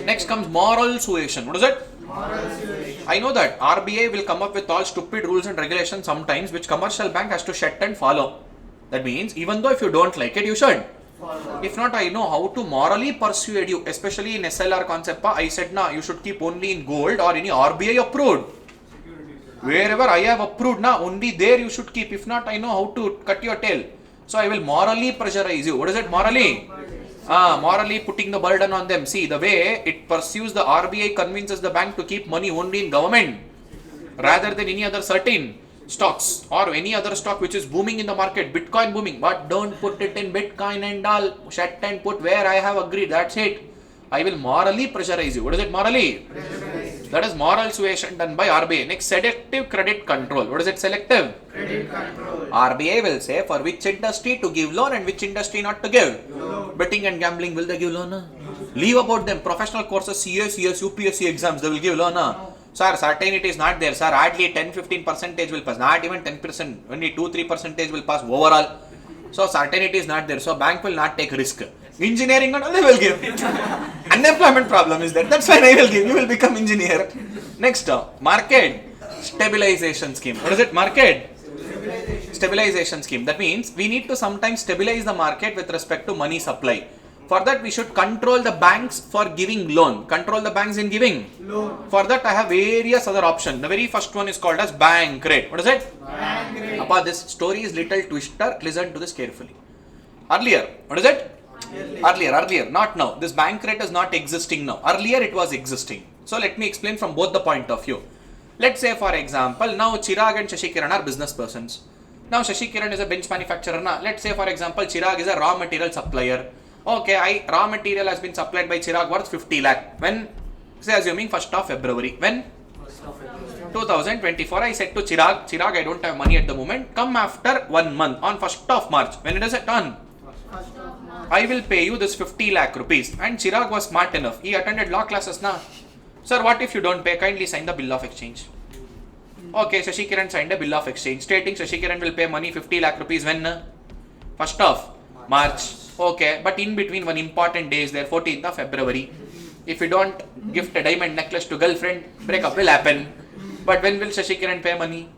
Next comes moral suasion. What is it? I know that RBI will come up with all stupid rules and regulations sometimes, which commercial bank has to shut and follow. That means even though if you don't like it, you should. If not, I know how to morally persuade you, especially in SLR concept. I said, you should keep only in gold or any RBI approved. Wherever I have approved, only there you should keep. If not, I know how to cut your tail. So I will morally pressurize you. What is it? Morally? Morally putting the burden on them. See, the way it pursues the RBI convinces the bank to keep money only in government rather than any other certain stocks or any other stock which is booming in the market, Bitcoin booming, but don't put it in Bitcoin and all, shut and put where I have agreed, that's it. I will morally pressurize you. What is it morally? That is moral suasion done by RBI. Next, selective credit control. What is it selective? Credit control. RBI will say for which industry to give loan and which industry not to give. Loan. Betting and gambling, will they give loan? Leave about them. Professional courses, CS, UPSC exams, they will give loan. Sir, certainty is not there. Sir, hardly 10-15% will pass. Not even 10%. Only 2-3% will pass overall. So, certainty is not there. So, bank will not take risk. Engineering, they will give. Unemployment problem is there. That's why I will give. You will become engineer. Next, market stabilization scheme. What is it? Market stabilization scheme. That means we need to sometimes stabilize the market with respect to money supply. For that, we should control the banks for giving loan. Control the banks in giving loan. For that, I have various other options. The very first one is called as bank rate. What is it? Bank rate. Appa, this story is little twister. Listen to this carefully. Earlier, what is it? Earlier, not now. This bank rate is not existing now. Earlier, it was existing. So, let me explain from both the point of view. Let's say, for example, now Chirag and Shashikiran are business persons. Now, Shashikiran is a bench manufacturer. Let's say, for example, Chirag is a raw material supplier. Okay, raw material has been supplied by Chirag worth 50 lakh. When? Say, assuming 1st of February. When? 2024. I said to Chirag, I don't have money at the moment. Come after 1 month on 1st of March. When it is it on? I will pay you this 50 lakh rupees. And Chirag was smart enough. He attended law classes now. Sir, what if you don't pay? Kindly sign the bill of exchange. Okay, Shashikiran signed a bill of exchange stating Shashikiran will pay money 50 lakh rupees when? 1st of March. Okay, but in between one important day is there, 14th of February. If you don't gift a diamond necklace to girlfriend, breakup will happen. But when will Shashikiran pay money?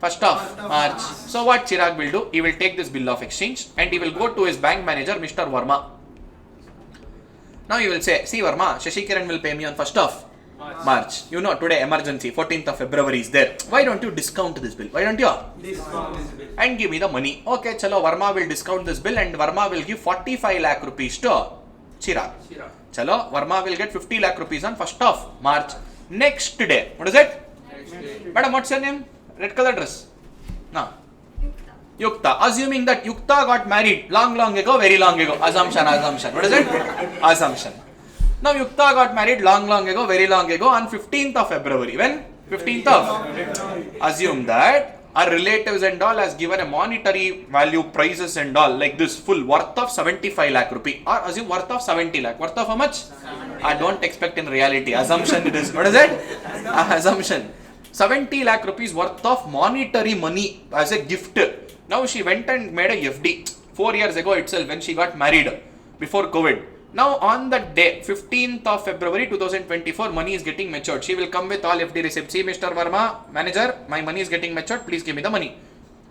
1st of March. So what Chirag will do? He will take this bill of exchange and he will go to his bank manager, Mr. Verma. Now he will say, see Verma, Shashikiran will pay me on 1st of March. You know, today emergency, 14th of February is there. Why don't you discount this bill? Why don't you? Discount this bill. And give me the money. Okay, chalo, Verma will discount this bill and Verma will give 45 lakh rupees to Chirag. Chalo, Verma will get 50 lakh rupees on 1st of March. Next day, what is it? Madam, what's your name? Red color dress. No. Yukta. Assuming that Yukta got married long ago, very long ago. Assumption. What is it? Assumption. Now Yukta got married long ago, very long ago on 15th of February. When? 15th of. Assume that our relatives and all has given a monetary value prices and all like this full worth of 75 lakh rupee. Or assume worth of 70 lakh. Worth of how much? I don't expect in reality. Assumption it is. What is it? Assumption. 70 lakh rupees worth of monetary money as a gift. Now she went and made a FD 4 years ago itself when she got married before COVID. Now on that day, 15th of February 2024, money is getting matured. She will come with all FD receipts. See Mr. Verma, manager, my money is getting matured. Please give me the money.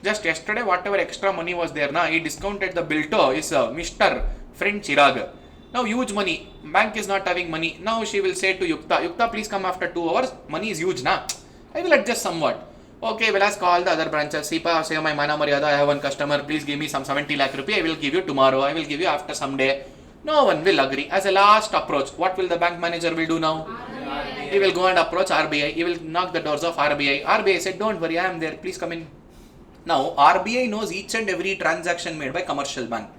Just yesterday, whatever extra money was there, he discounted the bill to is Mr. Friend Chirag. Now huge money. Bank is not having money. Now she will say to Yukta, please come after 2 hours. Money is huge, na. I will adjust somewhat. Okay, well, let's call the other branches. Say my mana maryada, I have one customer. Please give me some 70 lakh rupee. I will give you tomorrow. I will give you after some day. No one will agree. As a last approach, what will the bank manager will do now? He will go and approach RBI. He will knock the doors of RBI. RBI said, don't worry, I am there. Please come in. Now, RBI knows each and every transaction made by commercial bank.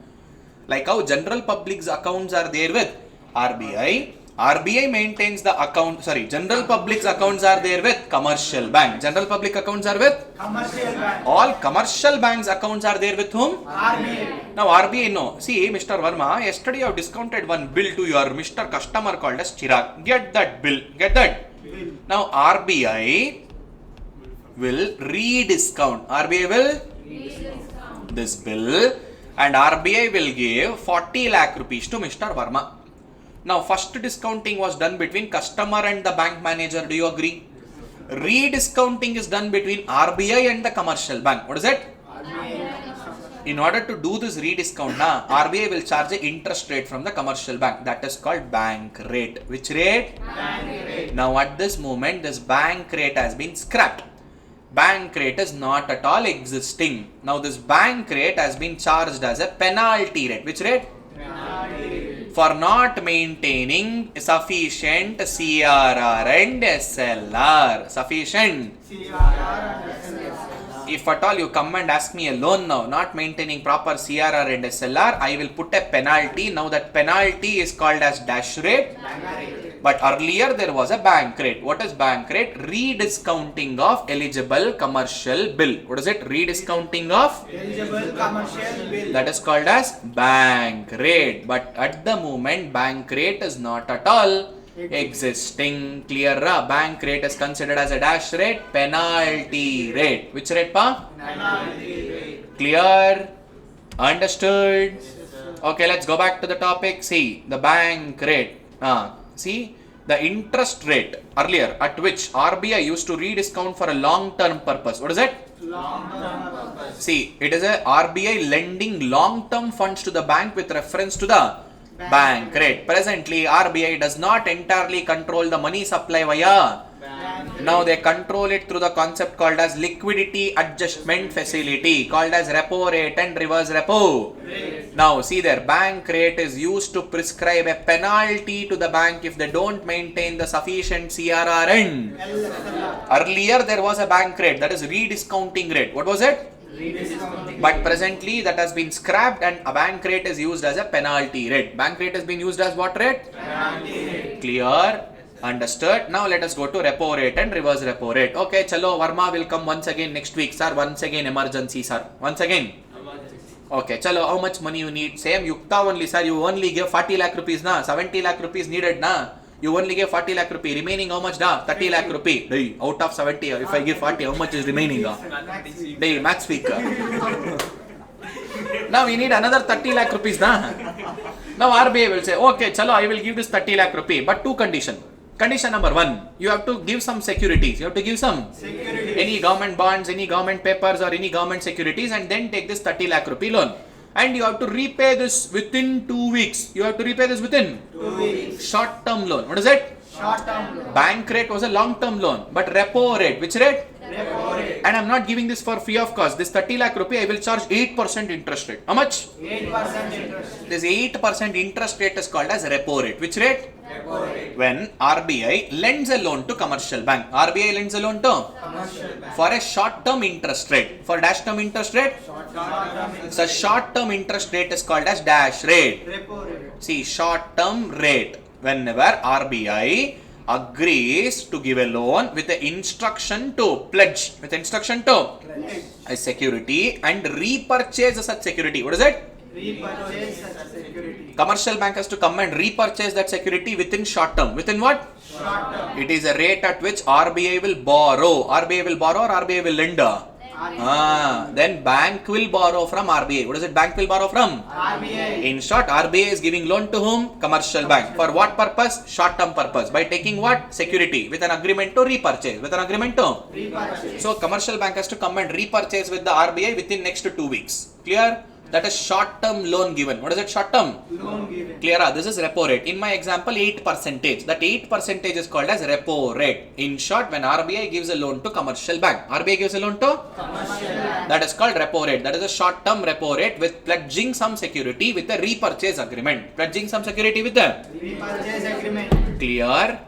Like how general public's accounts are there with RBI. RBI maintains the account, general public's accounts are there with commercial bank. General public accounts are with? Commercial bank. All commercial banks accounts are there with whom? RBI. Now RBI no. See Mr. Verma, yesterday you have discounted one bill to your Mr. Customer called as Chirag. Get that bill. Get that? Bill. Now RBI will rediscount. RBI will this bill and RBI will give 40 lakh rupees to Mr. Verma. Now first discounting was done between customer and the bank manager. Do you agree? Rediscounting is done between RBI and the commercial bank. What is it? In order to do this rediscount, RBI will charge the interest rate from the commercial bank. That is called bank rate. Which rate? Bank rate. Now at this moment, this bank rate has been scrapped. Bank rate is not at all existing. Now this bank rate has been charged as a penalty rate. Which rate? For not maintaining sufficient CRR and SLR. Sufficient. If at all you come and ask me a loan now, not maintaining proper CRR and SLR, I will put a penalty. Now that penalty is called as dash rate. But earlier there was a bank rate. What is bank rate? Rediscounting of eligible commercial bill. What is it? Rediscounting of Eligible commercial bill. that is called as bank rate. But at the moment bank rate is not at all existing. Clear? Bank rate is considered as a dash rate, penalty rate. Which rate, pa? Penalty rate. Clear? Understood? Okay, let's go back to the topic. See, the bank rate. See, the interest rate earlier at which RBI used to rediscount for a long-term purpose. What is it? Long-term purpose. See, it is a RBI lending long-term funds to the bank with reference to the bank rate. Presently, RBI does not entirely control the money supply via. Now they control it through the concept called as liquidity adjustment facility, called as repo rate and reverse repo. Now see there, bank rate is used to prescribe a penalty to the bank if they don't maintain the sufficient CRR and earlier there was a bank rate, that is rediscounting rate. What was it? Rediscounting. But presently that has been scrapped and a bank rate is used as a penalty rate. Bank rate has been used as what rate? Penalty rate. Clear? Understood? Now let us go to repo rate and reverse repo rate. Okay, chalo, Verma will come once again next week, sir. Once again emergency, sir. Once again. Okay, chalo, how much money you need? Same Yukta only, sir. You only give 40 lakh rupees, na? 70 lakh rupees needed, na? You only give 40 lakh rupee. Remaining how much, da? 30 lakh rupee. Hey, out of 70, if I give 40, how much is remaining, da? Hey, max speaker. Now we need another 30 lakh rupees, na? Now RBI will say, okay, chalo, I will give this 30 lakh rupee, but two conditions. Condition number one, you have to give some securities. You have to give some Securities. any government bonds, any government papers or any government securities and then take this 30 lakh rupee loan. And you have to repay this within 2 weeks. You have to repay this within 2 weeks. short term loan. What is it? Short term loan. Bank rate was a long term loan. But repo rate, which rate? Repo rate. And I'm not giving this for free of cost. This 30 lakh rupee I will charge 8% interest rate. How much? 8% interest. This 8% interest rate is called as repo rate. Which rate? Repo rate. When RBI lends a loan to commercial bank. RBI lends a loan to? Commercial bank. For a short term interest rate. For dash term interest rate? Short term interest. So short term interest rate is called as dash rate. Repo rate. See, short term rate. Whenever RBI agrees to give a loan with the instruction to pledge. With instruction to a security and repurchase such security. What is it? Repurchase such security. Commercial bank has to come and repurchase that security within short term. Within what? Short term. It is a rate at which RBI will borrow. RBI will borrow or RBI will lend? Then bank will borrow from RBI. What is it? Bank will borrow from? RBI. In short, RBI is giving loan to whom? Commercial bank. For what purpose? Short term purpose. By taking what? Security. With an agreement to repurchase. With an agreement to? Repurchase. So commercial bank has to come and repurchase with the RBI within next 2 weeks. Clear? That is short term loan given. What is it? Short term? Loan given. Clear? This is repo rate. In my example, 8%. That 8% is called as repo rate. In short, when RBI gives a loan to commercial bank, RBI gives a loan to Commercial bank. that is called repo rate. That is a short term repo rate with pledging some security with a repurchase agreement. Pledging some security with a Repurchase agreement. clear.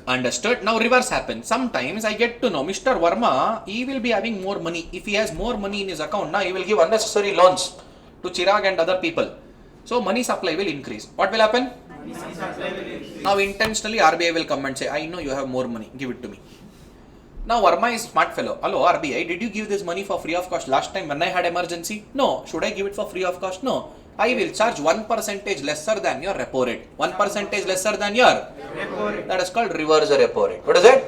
Understood? Now reverse happens. Sometimes I get to know Mr. Verma, he will be having more money. If he has more money in his account, now he will give unnecessary loans to Chirag and other people. So money supply will increase. What will happen? Now intentionally RBI will come and say, I know you have more money, give it to me. Now Verma is smart fellow. Hello RBI, did you give this money for free of cost last time when I had emergency? No. Should I give it for free of cost? No. I will charge 1% lesser than your repo rate. 1% lesser than your repo rate. That is called reverse repo rate. What is it?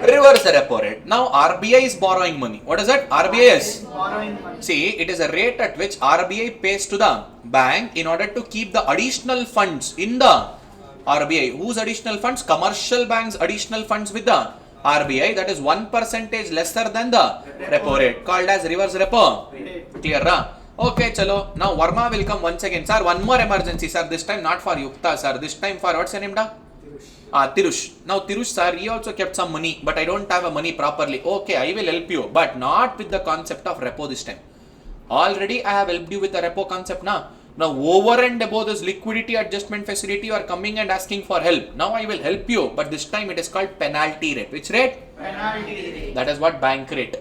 Reverse repo rate. Now RBI is borrowing money. What is it? RBI is borrowing money. See, it is a rate at which RBI pays to the bank in order to keep the additional funds in the RBI. Whose additional funds? Commercial banks' additional funds with the RBI. That is 1% lesser than the repo rate, called as reverse repo. Clear, ra? Okay, chalo. Now Verma will come once again. Sir, one more emergency, sir. This time not for Yukta, sir. This time for what's your name, da? Tirush. Now Tirush, sir, he also kept some money, but I don't have a money properly. Okay, I will help you, but not with the concept of repo this time. Already I have helped you with the repo concept now. Now over and above this liquidity adjustment facility, you are coming and asking for help. Now I will help you, but this time it is called penalty rate. Which rate? Penalty rate. That is what bank rate.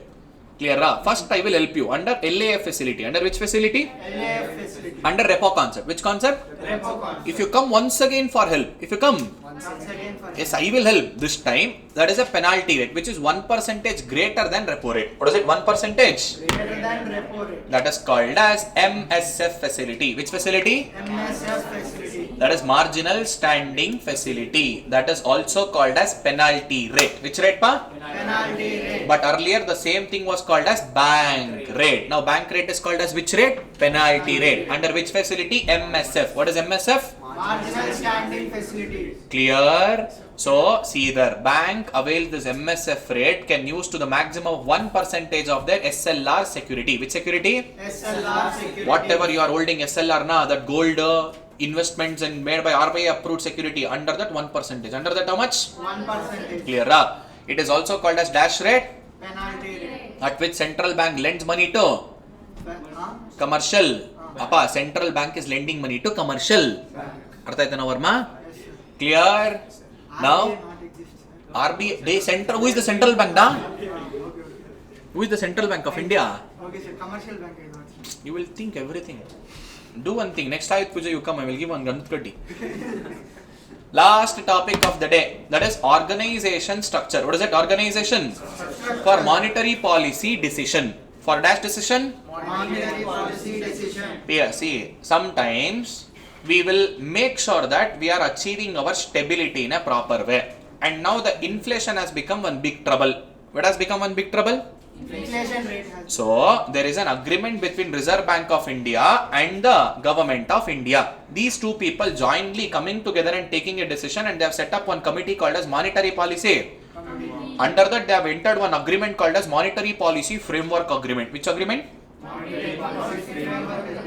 Clear, ra? First I will help you under LAF facility. Under which facility? LAF facility. Under repo concept. Which concept? Repo concept. If you come once again for help, if you come, Once again for yes, I will help. This time, that is a penalty rate, which is 1% greater than repo rate. What is it? 1%? greater than repo rate. That is called as MSF facility. Which facility? MSF facility. That is marginal standing facility. That is also called as penalty rate. Which rate, pa? Penalty rate. But earlier the same thing was called as bank rate. Now bank rate is called as which rate? Penalty rate. Under which facility? MSF. What is MSF? Marginal standing facility. Clear? So, see either bank avails this MSF rate can use to the maximum of 1% of their SLR security. Which security? SLR security. Whatever you are holding SLR na, that gold investments and made by RBI approved security, under that 1%. Under that how much? 1%. Clear? It is also called as dash rate, Penalty rate. at which central bank lends money to commercial. Appa, central bank is lending money to commercial. Artha aitha na Verma? Clear? Now, RBI, they central, who is the central bank da? Who is the central bank of India? Okay, sir. Commercial bank is what? You will think everything. Do one thing. Next Ayuth Puja you come, I will give one Ganut Katti. Last topic of the day. That is organization structure. What is it? Organization? For monetary policy decision. For dash decision? Monetary policy decision. Yeah, see, sometimes we will make sure that we are achieving our stability in a proper way. And now the inflation has become one big trouble. What has become one big trouble? Inflation rate has. So, there is an agreement between Reserve Bank of India and the Government of India. These two people jointly coming together and taking a decision, and they have set up one committee called as Monetary Policy. Under that, they have entered one agreement called as Monetary Policy Framework Agreement. Which agreement?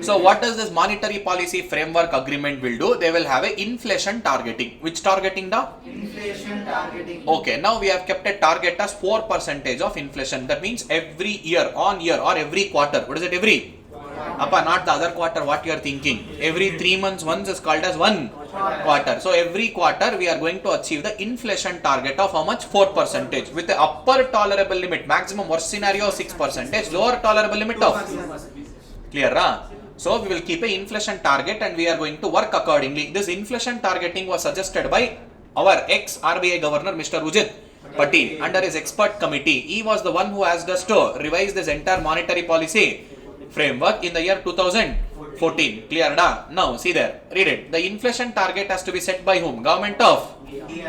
So what does this Monetary Policy Framework Agreement will do? They will have a inflation targeting. Which targeting da? Inflation targeting. Okay, now we have kept a target as 4% of inflation. That means every year, on year or every quarter. What is it every? Appa, not the other quarter, what you are thinking. Every 3 months once is called as one quarter. So every quarter we are going to achieve the inflation target of how much? 4%. With the upper tolerable limit, maximum worst scenario 6%, lower tolerable limit of. Clear, ra? So we will keep a inflation target and we are going to work accordingly. This inflation targeting was suggested by our ex-RBI Governor Mr. Ujit Patil under his expert committee. He was the one who asked us to revise this entire monetary policy framework in the year 2014. Clear, da? Now see there, read it. The inflation target has to be set by whom? Government of?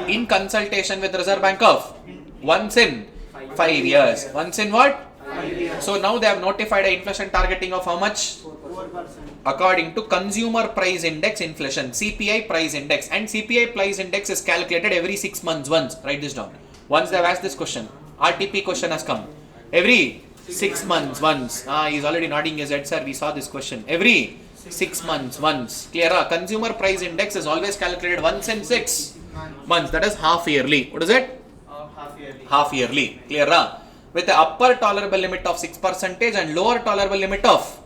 In consultation with Reserve Bank of? Once in 5 years. Once in what? 5 years. So now they have notified an inflation targeting of how much? 4%. According to Consumer Price Index inflation, CPI price index, and CPI price index is calculated every 6 months once. Write this down. Once they have asked this question, RTP question has come. Every 6 months once. He's already nodding his head, sir. We saw this question. Every 6 months once. Clear? Consumer price index is always calculated once in 6 months. That is half yearly. What is it? Half yearly. Half yearly. Clear? With the upper tolerable limit of 6% and lower tolerable limit of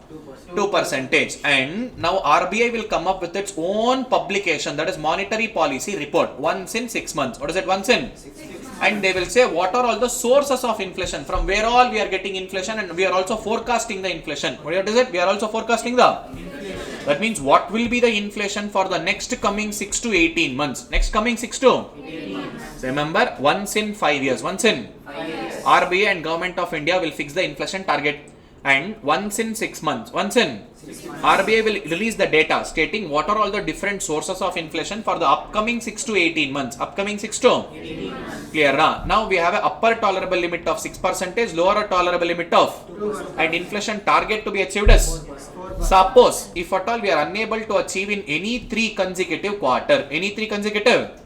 2%. And now RBI will come up with its own publication, that is monetary policy report, once in 6 months. What is it? Once in 6 months. And they will say what are all the sources of inflation, from where all we are getting inflation, and we are also forecasting the inflation. What is it? We are also forecasting the inflation. That means what will be the inflation for the next coming 6 to 18 months. Next coming 6 to 18 months. So remember, once in 5 years. Once in 5 years. RBI and Government of India will fix the inflation target. And once in 6 months. Once in 6 months. RBI will release the data stating what are all the different sources of inflation for the upcoming 6 to 18 months. Upcoming 6 to 18 months. Clear? Now we have an upper tolerable limit of 6%, lower tolerable limit of 2%. And inflation target to be achieved as 4%. Suppose if at all we are unable to achieve in any 3 consecutive quarter. Any 3 consecutive?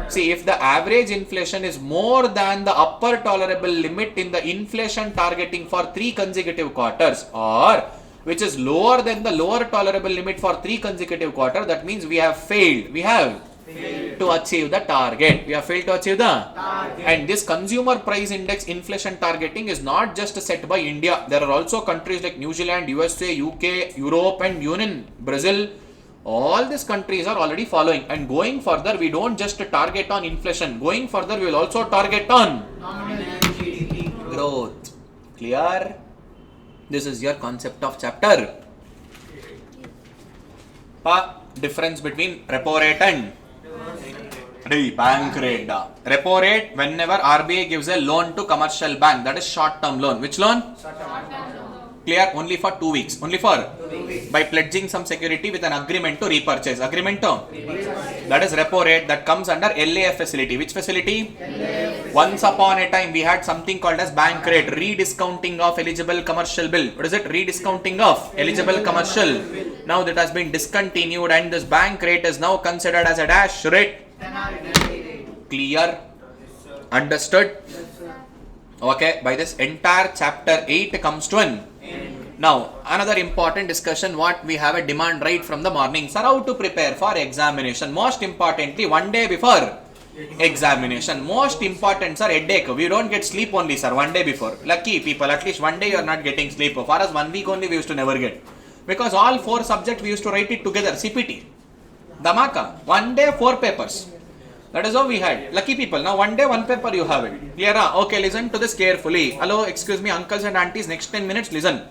See, if the average inflation is more than the upper tolerable limit in the inflation targeting for 3 consecutive quarters, or which is lower than the lower tolerable limit for 3 consecutive quarters, that means we have failed. We have failed to achieve the target. We have failed to achieve the target. And this consumer price index inflation targeting is not just set by India. There are also countries like New Zealand, USA, UK, Europe and Union, Brazil. All these countries are already following, and going further we don't just target on inflation. Going further we will also target on nominal GDP growth. Clear? This is your concept of chapter. Difference between repo rate and bank rate. Repo rate, whenever RBI gives a loan to commercial bank, that is short term loan. Which loan? Clear? Only for 2 weeks. Only for 2 weeks. By pledging some security with an agreement to repurchase. Agreement to repurchase. That is repo rate. That comes under LAF facility. Which facility? LAF. Once upon a time we had something called as bank rate. Rediscounting of eligible commercial bill. What is it? Rediscounting of eligible commercial. Now that has been discontinued, and this bank rate is now considered as a dash rate. Clear? Understood? Okay, by this entire chapter 8 comes to an end. Now, another important discussion, what we have a demand right from the morning. Sir, how to prepare for examination? Most importantly, 1 day before examination. Most important, sir, headache. We don't get sleep only, sir, 1 day before. Lucky people, at least 1 day you are not getting sleep. For us, 1 week only we used to never get. Because all 4 subjects we used to write it together, CPT. Dhamaka, 1 day 4 papers. That is how we had. Lucky people. Now 1 day 1 paper you have it. Clear? Okay, listen to this carefully. Hello, excuse me, uncles and aunties, next 10 minutes, listen.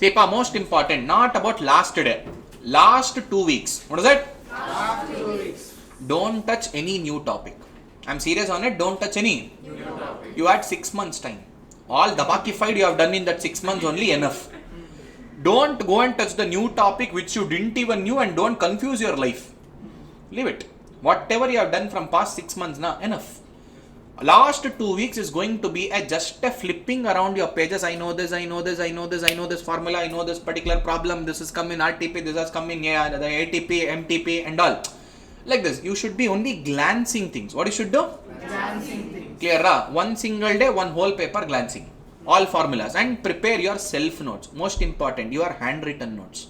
Sepa, most important, not about last day. Last 2 weeks. What is it? Last 2 weeks. Don't touch any new topic. I'm serious on it. Don't touch any new topic. You had 6 months time. All dhabakified you have done in that 6 months only enough. Don't go and touch the new topic which you didn't even knew, and don't confuse your life. Leave it. Whatever you have done from past 6 months, now enough. Last 2 weeks is going to be just a flipping around your pages. I know this, I know this, I know this, I know this formula, I know this particular problem. This is coming RTP, this is coming the ATP, MTP and all. Like this. You should be only glancing things. What you should do? Glancing things. Clear? One single day, one whole paper glancing. All formulas, and prepare your self notes. Most important, your handwritten notes.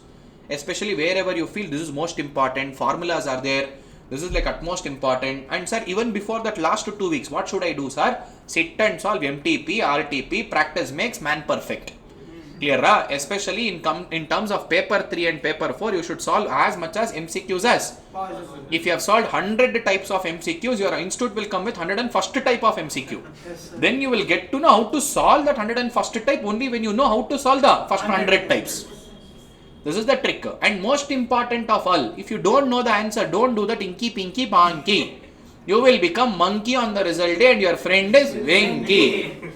Especially wherever you feel this is most important, formulas are there, this is like utmost important. And sir, even before that last 2 weeks, what should I do, sir? Sit and solve MTP, RTP, practice makes man perfect. Clear? Especially in terms of paper 3 and paper 4, you should solve as much as MCQs as. If you have solved 100 types of MCQs, your institute will come with 101st type of MCQ. Then you will get to know how to solve that 101st type only when you know how to solve the first 100 types. This is the trick. And most important of all, if you don't know the answer, don't do that inky pinky panky. You will become monkey on the result day and your friend is Venky.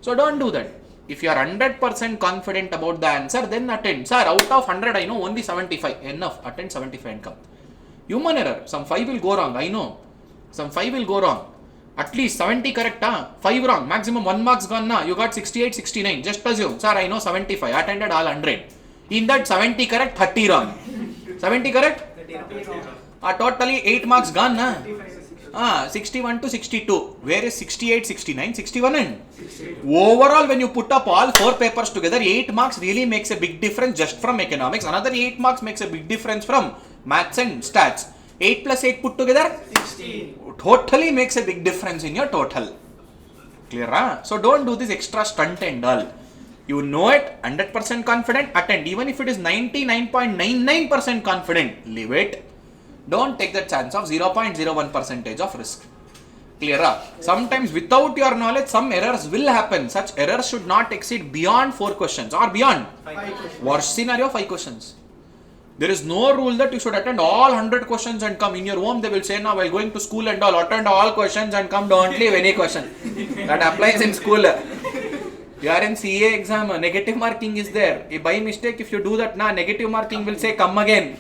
So don't do that. If you are 100% confident about the answer, then attend. Sir, out of 100 I know only 75. Enough. Attend 75 and come. Human error. Some 5 will go wrong. I know. Some 5 will go wrong. At least 70 correct. 5 wrong. Maximum 1 marks gone. You got 68, 69. Just assume. Sir, I know 75. Attended all 100. In that 70 correct, 30 wrong. 70 correct? 30 wrong. Totally 8 marks gone. 61 to 62. Where is 68, 69, 61 and? 62. Overall, when you put up all 4 papers together, 8 marks really makes a big difference just from economics. Another 8 marks makes a big difference from maths and stats. 8 plus 8 put together? 16. Totally makes a big difference in your total. Clear? So don't do this extra stunt and all. You know it, 100% confident, attend. Even if it is 99.99% confident, leave it. Don't take the chance of 0.01% of risk. Clear? Sometimes without your knowledge, some errors will happen. Such errors should not exceed beyond 4 questions or beyond. 5 questions. Worst scenario, 5 questions. There is no rule that you should attend all 100 questions and come. In your home, they will say, now while going to school and all, attend all questions and come, don't leave any question. That applies in school. You are in CA exam, negative marking is there. If by mistake, if you do that, negative marking will say, come again.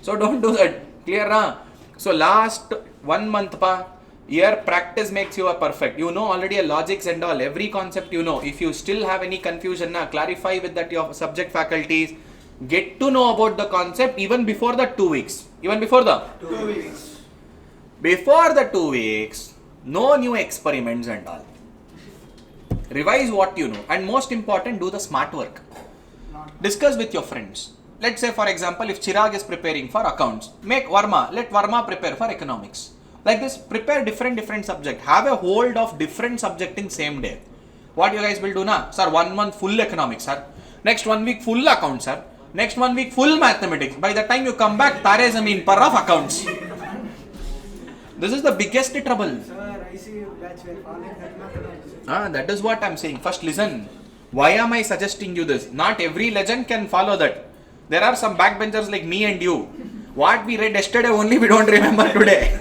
So don't do that. Clear? So last 1 month, year practice makes you a perfect. You know already a logics and all, every concept you know. If you still have any confusion, clarify with that your subject faculties. Get to know about the concept even before the 2 weeks. Even before the 2 weeks. Before the 2 weeks, no new experiments and all. Revise what you know, and most important, do the smart work. Discuss with your friends. Let's say, for example, if Chirag is preparing for accounts, let Varma prepare for economics. Like this, prepare different subject. Have a hold of different subject in same day. What you guys will do now? Sir, 1 month full economics, sir. Next 1 week full accounts, sir. Next 1 week full mathematics. By the time you come back, Tare Zameen par of accounts. This is the biggest trouble. Sir, I see you batch were following that method. That is what I am saying. First listen. Why am I suggesting you this? Not every legend can follow that. There are some backbenchers like me and you. What we read yesterday only we don't remember today.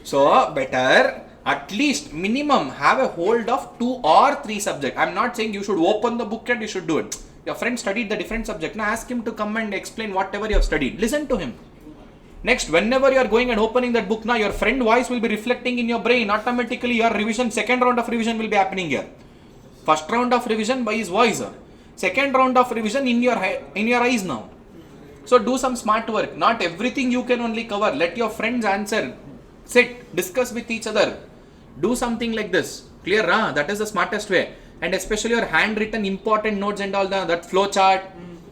So better at least minimum have a hold of 2 or 3 subjects. I am not saying you should open the book and you should do it. Your friend studied the different subject. Now ask him to come and explain whatever you have studied. Listen to him. Next, whenever you are going and opening that book, now your friend voice will be reflecting in your brain. Automatically your revision, second round of revision will be happening here. First round of revision by his voice. Second round of revision in your eyes now. So do some smart work. Not everything you can only cover. Let your friends answer. Sit, discuss with each other. Do something like this. Clear? That is the smartest way. And especially your handwritten important notes and all that flow chart,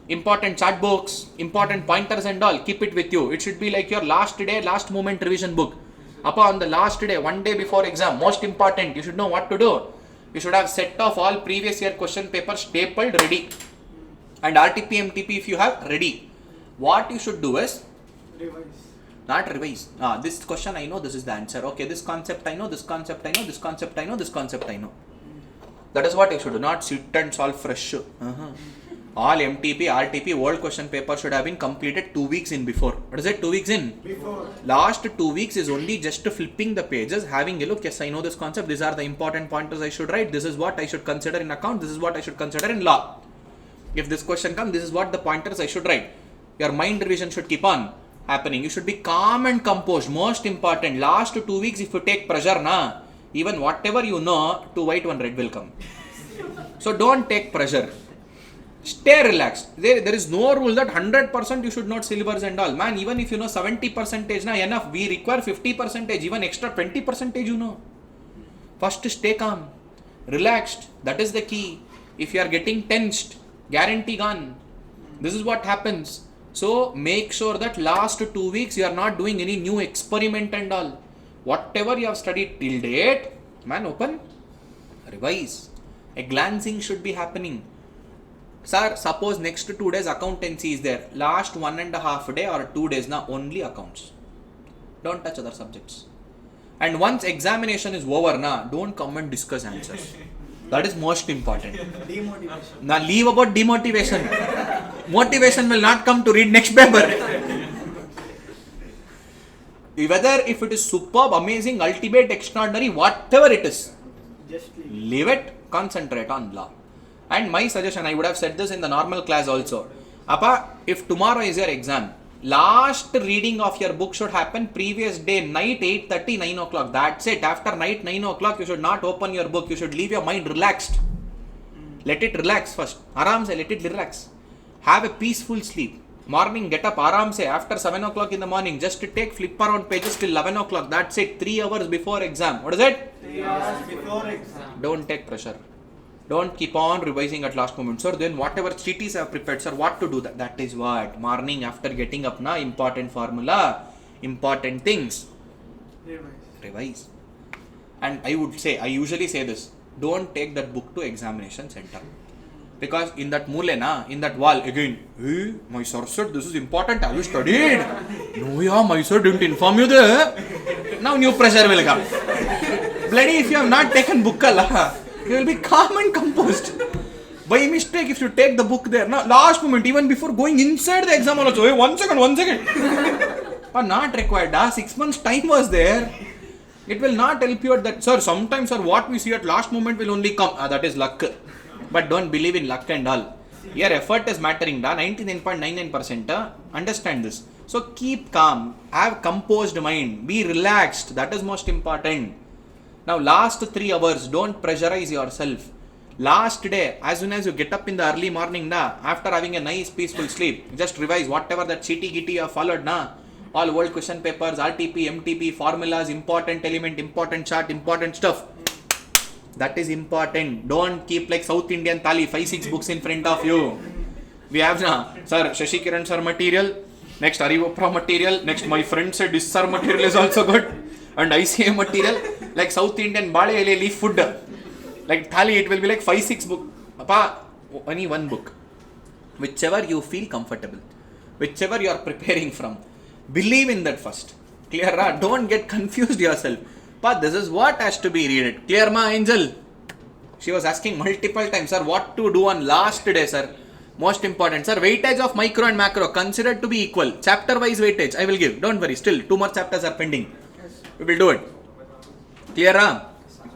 important chart books, important pointers and all, keep it with you. It should be like your last day, last moment revision book. On the last day, 1 day before exam, most important, you should know what to do. You should have set of all previous year question papers stapled ready. And RTP, MTP if you have ready. What you should do is, Revise. not revise. This question I know, this is the answer. Okay, this concept I know, this concept I know, this concept I know, this concept I know. That is what you should do, not sit and solve fresh. All MTP, RTP, old question paper should have been completed 2 weeks in before. What is it? 2 weeks in? Before. Last 2 weeks is only just flipping the pages, having a look. Yes, I know this concept. These are the important pointers I should write. This is what I should consider in account. This is what I should consider in law. If this question comes, this is what the pointers I should write. Your mind revision should keep on happening. You should be calm and composed. Most important. Last 2 weeks, if you take pressure, even whatever you know, 2 white, 1 red will come. So don't take pressure. Stay relaxed. There is no rule that 100% you should know syllabus and all. Man, even if you know 70% enough, we require 50%, even extra 20% you know. First stay calm, relaxed. That is the key. If you are getting tensed, guarantee gone. This is what happens. So make sure that last 2 weeks you are not doing any new experiment and all. Whatever you have studied till date, man, open, revise. A glancing should be happening. Sir, suppose next 2 days accountancy is there. Last 1.5 day or 2 days only accounts. Don't touch other subjects. And once examination is over, don't come and discuss answers. That is most important. Demotivation. Now leave about demotivation. Motivation will not come to read next paper. Whether if it is superb, amazing, ultimate, extraordinary, whatever it is, Just leave it, concentrate on law. And my suggestion, I would have said this in the normal class also. If tomorrow is your exam, last reading of your book should happen previous day, night 8:30, 9 o'clock. That's it. After night 9 o'clock, you should not open your book. You should leave your mind relaxed. Let it relax first. Aram se, let it relax. Have a peaceful sleep. Morning, get up, aram se. After 7 o'clock in the morning, just take flip around pages till 11 o'clock. That's it. 3 hours before exam. What is it? 3 hours before exam. Don't take pressure. Don't keep on revising at last moment. Sir, then whatever cheaties I have prepared, sir, what to do? That is what? Morning after getting up, important formula, important things. Revise. And I usually say this. Don't take that book to examination center. Because in that mule na, in that wall again, hey, my sir said this is important, have you studied? No, yeah, my sir didn't inform you there. Now new pressure will come. Bloody, if you have not taken book, you will be calm and composed. By mistake, if you take the book there, now last moment, even before going inside the exam also, hey, 1 second. Not required, 6 months time was there. It will not help you at that. Sir, sometimes sir, what we see at last moment will only come. That is luck. But don't believe in luck and all. Your effort is mattering, 99.99%. Understand this. So keep calm, have composed mind, be relaxed. That is most important. Now last 3 hours, don't pressurize yourself. Last day, as soon as you get up in the early morning, after having a nice peaceful sleep, just revise whatever that chitty gitty you have followed, all old question papers, RTP, MTP, formulas, important element, important chart, important stuff. That is important. Don't keep like South Indian Thali, 5-6 books in front of you. We have sir, Shashikiran sir material, next ArivuPro material, next my friend said this sir material is also good, and ICA material, like South Indian Bale leaf food. Like Thali, it will be like 5-6 book. Papa, only one book. Whichever you feel comfortable, whichever you are preparing from, believe in that first. Clear? Don't get confused yourself. But this is what has to be read. Clear, ma, Angel? She was asking multiple times, sir, what to do on last day, sir. Most important, sir, weightage of micro and macro considered to be equal. Chapter wise weightage, I will give. Don't worry, still 2 more chapters are pending. We will do it. Clear,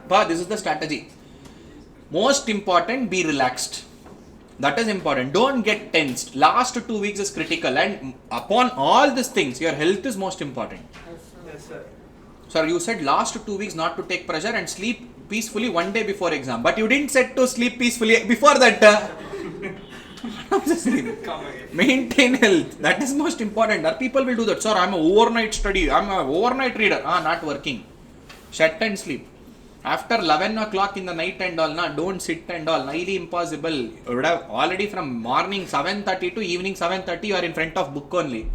Pa, this is the strategy. Most important, be relaxed. That is important. Don't get tensed. Last 2 weeks is critical, and upon all these things, your health is most important. Yes, sir. Sir, you said last 2 weeks not to take pressure and sleep peacefully 1 day before exam. But you didn't say to sleep peacefully before that. Maintain health. That is most important. Our people will do that. Sir, I am an overnight study. I am an overnight reader. Not working. Shut and sleep. After 11 o'clock in the night and all, don't sit and all. Highly impossible. You would have already from morning 7:30 to evening 7:30, you are in front of book only.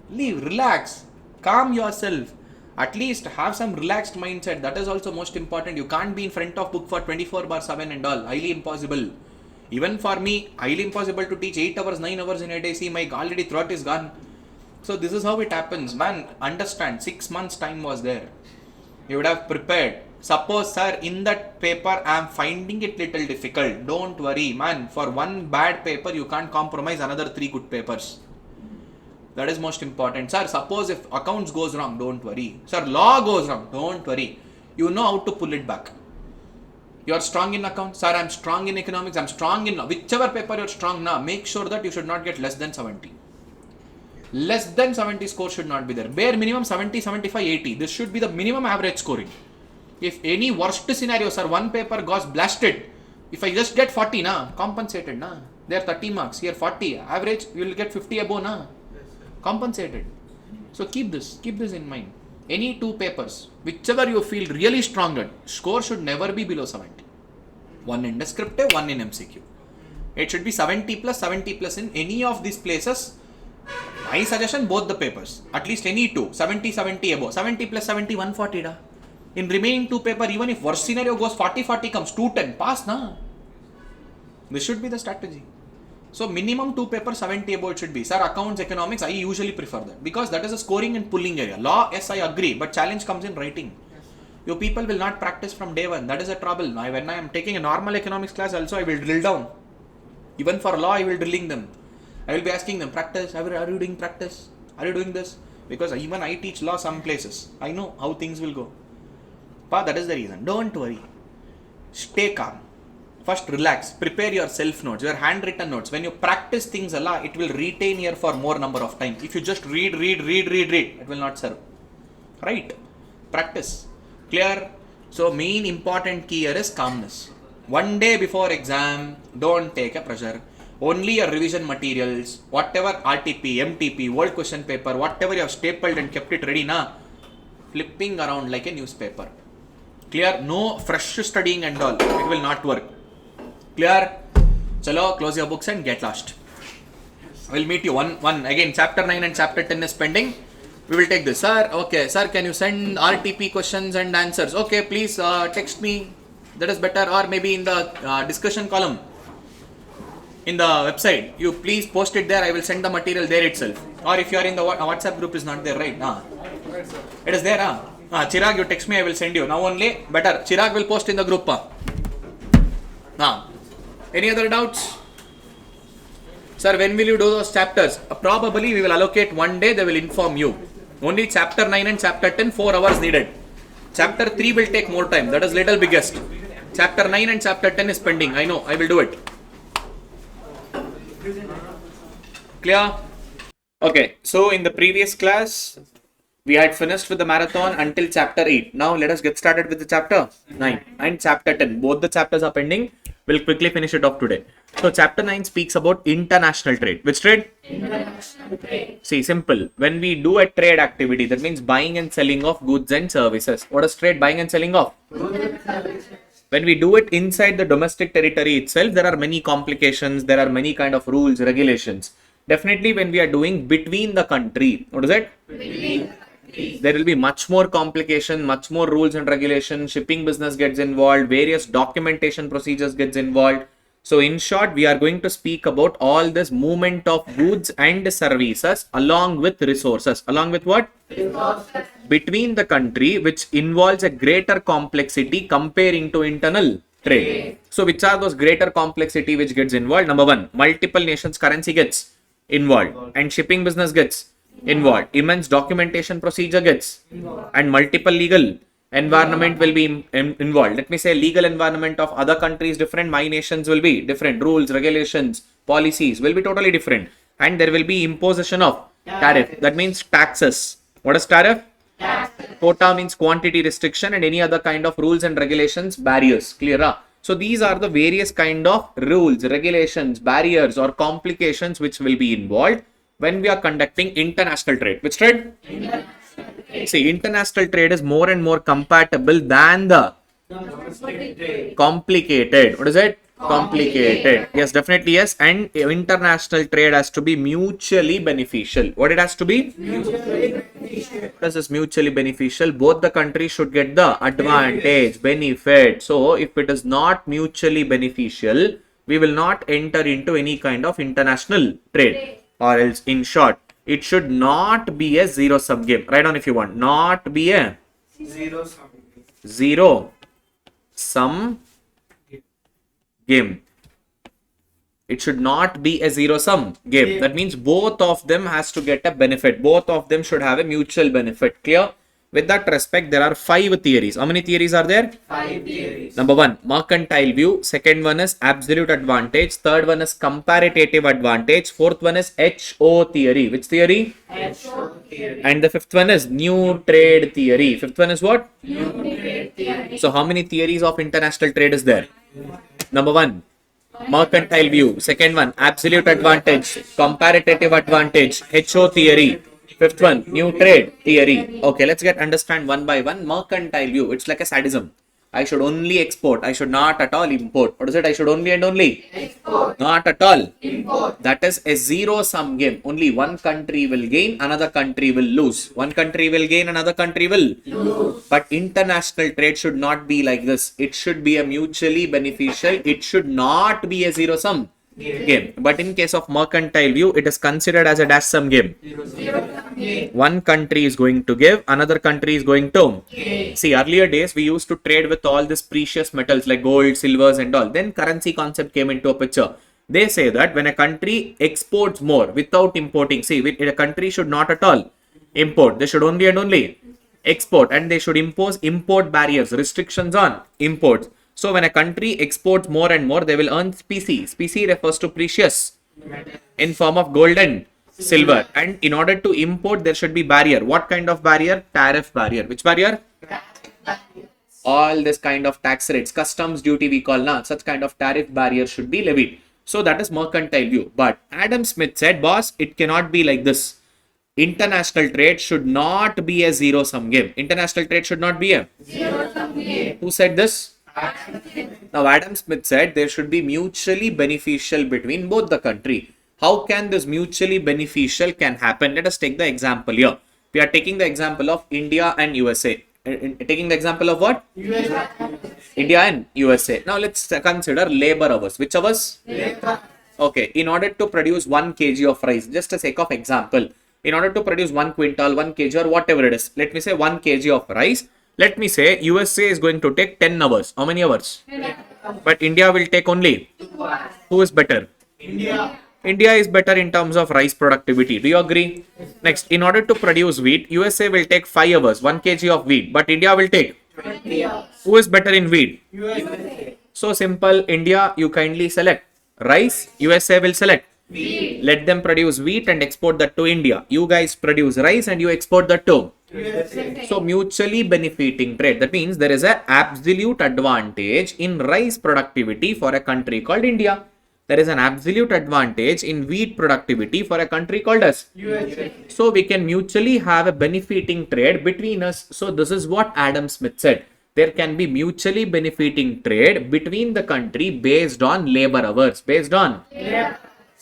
Leave, relax, calm yourself. At least have some relaxed mindset. That is also most important. You can't be in front of book for 24/7 and all. Highly impossible. Even for me, highly impossible to teach 8 hours, 9 hours in a day. See, my already throat is gone. So this is how it happens. Man, understand, 6 months time was there. You would have prepared. Suppose, sir, in that paper I am finding it little difficult. Don't worry, man. For one bad paper, you can't compromise another 3 good papers. That is most important. Sir, suppose if accounts goes wrong, don't worry. Sir, law goes wrong, don't worry. You know how to pull it back. You are strong in accounts. Sir, I am strong in economics. I am strong in law. Whichever paper you are strong now, make sure that you should not get less than 70. Less than 70 score should not be there. Bare minimum 70, 75, 80. This should be the minimum average scoring. If any worst scenario, sir, one paper goes blasted, if I just get 40, compensated, There are 30 marks, here 40, average, you will get 50 above, compensated. So keep this in mind. Any 2 papers, whichever you feel really strong at, score should never be below 70. One in descriptive, one in MCQ. It should be 70 plus in any of these places. My suggestion, both the papers, at least any 2, 70 above, 70 plus 70, 140, In remaining 2 paper, even if worst scenario goes 40 comes, 210, pass, This should be the strategy. So minimum 2 papers, 70 above it should be. Sir, accounts, economics, I usually prefer that. Because that is a scoring and pulling area. Law, yes, I agree, but challenge comes in writing. Yes. You people will not practice from day one. That is a trouble. When I am taking a normal economics class also, I will drill down. Even for law, I will drilling them. I will be asking them, practice, are you doing practice? Are you doing this? Because even I teach law some places. I know how things will go. That is the reason. Don't worry. Stay calm. First relax. Prepare your self notes, your handwritten notes. When you practice things a lot, it will retain here for more number of time. If you just read, it will not serve. Right? Practice. Clear? So main important key here is calmness. 1 day before exam, don't take a pressure. Only your revision materials, whatever RTP, MTP, old question paper, whatever you have stapled and kept it ready, flipping around like a newspaper. Clear? No fresh studying and all. It will not work. Clear? Chalo, close your books and get lost. We'll meet you one. Again, chapter 9 and chapter 10 is pending. We will take this. Sir, okay. Sir, can you send RTP questions and answers? Okay, please text me. That is better. Or maybe in the discussion column. in the website, you please post it there. I will send the material there itself. Or if you are in the WhatsApp group, is not there, right? It is there. Chirag, you text me, I will send you. Now only better. Chirag will post in the group. Any other doubts? Sir, when will you do those chapters? Probably we will allocate one day, they will inform you. Only chapter 9 and chapter 10, 4 hours needed. Chapter 3 will take more time, that is little biggest. Chapter 9 and chapter 10 is pending, I know, I will do it. Clear? Okay, so in the previous class, we had finished with the marathon until chapter 8. Now let us get started with the chapter 9 and chapter 10. Both the chapters are pending. We'll quickly finish it off today. So chapter 9 speaks about international trade. Which trade? International trade. See, simple. When we do a trade activity, that means buying and selling of goods and services. What is trade? Buying and selling of? Goods and services. When we do it inside the domestic territory itself, there are many complications. There are many kind of rules, regulations. Definitely when we are doing between the country, what is it? Between. There will be much more complication, much more rules and regulations, shipping business gets involved, various documentation procedures gets involved. So in short, we are going to speak about all this movement of goods and services along with resources. Along with what? Resources. Between the country, which involves a greater complexity comparing to internal trade. So which are those greater complexity which gets involved? Number one, multiple nations currency gets involved and shipping business gets involved. Immense documentation procedure gets involved. And multiple legal environment will be involved. Let me say legal environment of other countries different, my nations will be different. Rules, regulations, policies will be totally different. And there will be imposition of tariff. That means taxes. What is tariff? Taxes. Quota means quantity restriction and any other kind of rules and regulations, barriers. Clear? So these are the various kind of rules, regulations, barriers or complications which will be involved when we are conducting international trade. Which trade? International trade. See, international trade is more and more compatible than the complicated. What is it? Complicated. Yes, definitely yes. And international trade has to be mutually beneficial. What it has to be? Mutually beneficial. What is this mutually beneficial? Both the countries should get the advantage, benefit. So, if it is not mutually beneficial, we will not enter into any kind of international trade. Or else, in short, it should not be a zero-sum game. Write down if you want. Not be a zero-sum game. It should not be a zero-sum game. That means both of them has to get a benefit. Both of them should have a mutual benefit. Clear? With that respect, there are 5 theories. How many theories are there? 5 theories. Number 1, mercantile view. Second one is absolute advantage. Third one is comparative advantage. Fourth one is HO theory. Which theory? HO theory. And the fifth one is new trade theory. Fifth one is what? New trade theory. So how many theories of international trade is there? Number 1, mercantile view. Second one, absolute advantage. Comparative advantage. HO theory. Fifth one, new trade theory. Okay, let's get understand one by one. Mercantile view. It's like a sadism. I should only export. I should not at all import. What is it? I should only and only export. Not at all import. That is a zero-sum game. Only one country will gain, another country will lose. One country will gain, another country will lose. But international trade should not be like this. It should be a mutually beneficial. It should not be a zero-sum game. But in case of mercantile view, it is considered as a dash-sum game. One country is going to give, another country is going to. See, earlier days we used to trade with all these precious metals like gold, silvers and all. Then currency concept came into a picture. They say that when a country exports more without importing, see, a country should not at all import. They should only and only export, and they should impose import barriers, restrictions on imports. So when a country exports more and more, they will earn specie. Specie refers to precious in form of gold and silver. And in order to import, there should be barrier. What kind of barrier? Tariff barrier. Which barrier? All this kind of tax rates, customs duty we call now, such kind of tariff barrier should be levied. So that is mercantile view. But Adam Smith said, boss, it cannot be like this. International trade should not be a zero-sum game. International trade should not be a zero-sum game. Who said this? Now Adam Smith said there should be mutually beneficial between both the country. How can this mutually beneficial can happen? Let us take the example here. We are taking the example of India and USA. Taking the example of what? USA. India and USA. Now let's consider labor hours. Which hours? Labor. Okay, in order to produce 1 kg of rice, just a sake of example, in order to produce 1 quintal, 1 kg or whatever it is, let me say 1 kg of rice, let me say USA is going to take 10 hours. How many hours? But India will take only. Who is better? India. India is better in terms of rice productivity. Do you agree? Next, in order to produce wheat, USA will take 5 hours, 1 kg of wheat, but India will take. Who is better in wheat? USA. So simple, India, you kindly select rice, USA will select. Let them produce wheat and export that to India. You guys produce rice and you export that to. USA. So mutually benefiting trade. That means there is an absolute advantage in rice productivity for a country called India. There is an absolute advantage in wheat productivity for a country called us. USA. So we can mutually have a benefiting trade between us. So this is what Adam Smith said. There can be mutually benefiting trade between the country based on labor hours. Based on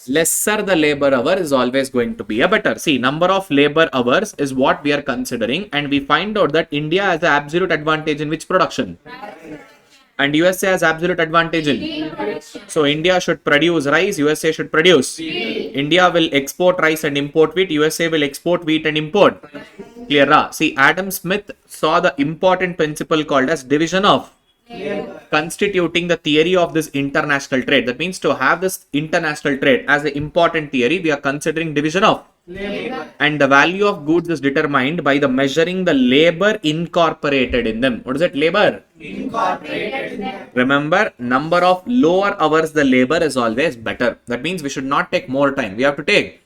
lesser the labor hour is always going to be a better. See, number of labor hours is what we are considering, and we find out that India has an absolute advantage in which production? And USA has absolute advantage in. So India should produce rice, USA should produce. India will export rice and import wheat, USA will export wheat and import. Clear? See, Adam Smith saw the important principle called as division of, constituting the theory of this international trade. That means to have this international trade as the important theory, we are considering division of. And the value of goods is determined by the measuring the labor incorporated in them. What is it? Labor Incorporated. Remember, number of lower hours the labor is always better. That means we should not take more time. We have to take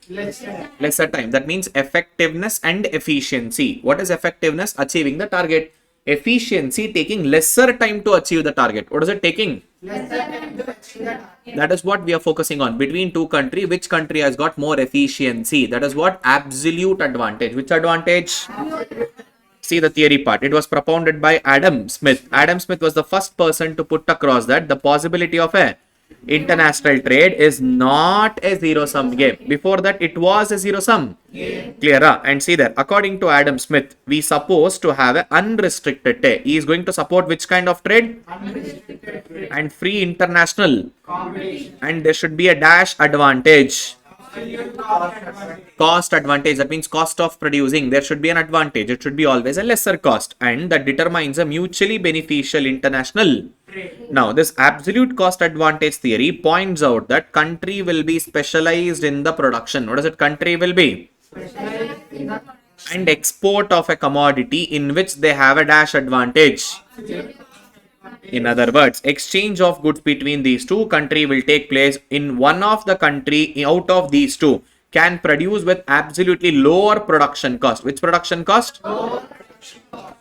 lesser time. That means effectiveness and efficiency. What is effectiveness? Achieving the target. Efficiency, taking lesser time to achieve the target. What is it taking? Lesser time to achieve that. That is what we are focusing on. Between two countries, which country has got more efficiency? That is what? Absolute advantage. Which advantage? See the theory part. It was propounded by Adam Smith. Adam Smith was the first person to put across that the possibility of a international trade is not a zero-sum game. Before that, it was a zero-sum. Clear? And see there, according to Adam Smith, we suppose to have an unrestricted trade. He is going to support which kind of trade? Unrestricted trade. And free international. Competition. And there should be a dash advantage. Absolute cost advantage. Cost advantage, that means cost of producing. There should be an advantage. It should be always a lesser cost, and that determines a mutually beneficial international Trade. Now, this absolute cost advantage theory points out that country will be specialized in the production. What is it? Country will be and export of a commodity in which they have a dash advantage. In other words, exchange of goods between these two countries will take place in one of the country out of these two can produce with absolutely lower production cost. Which production cost?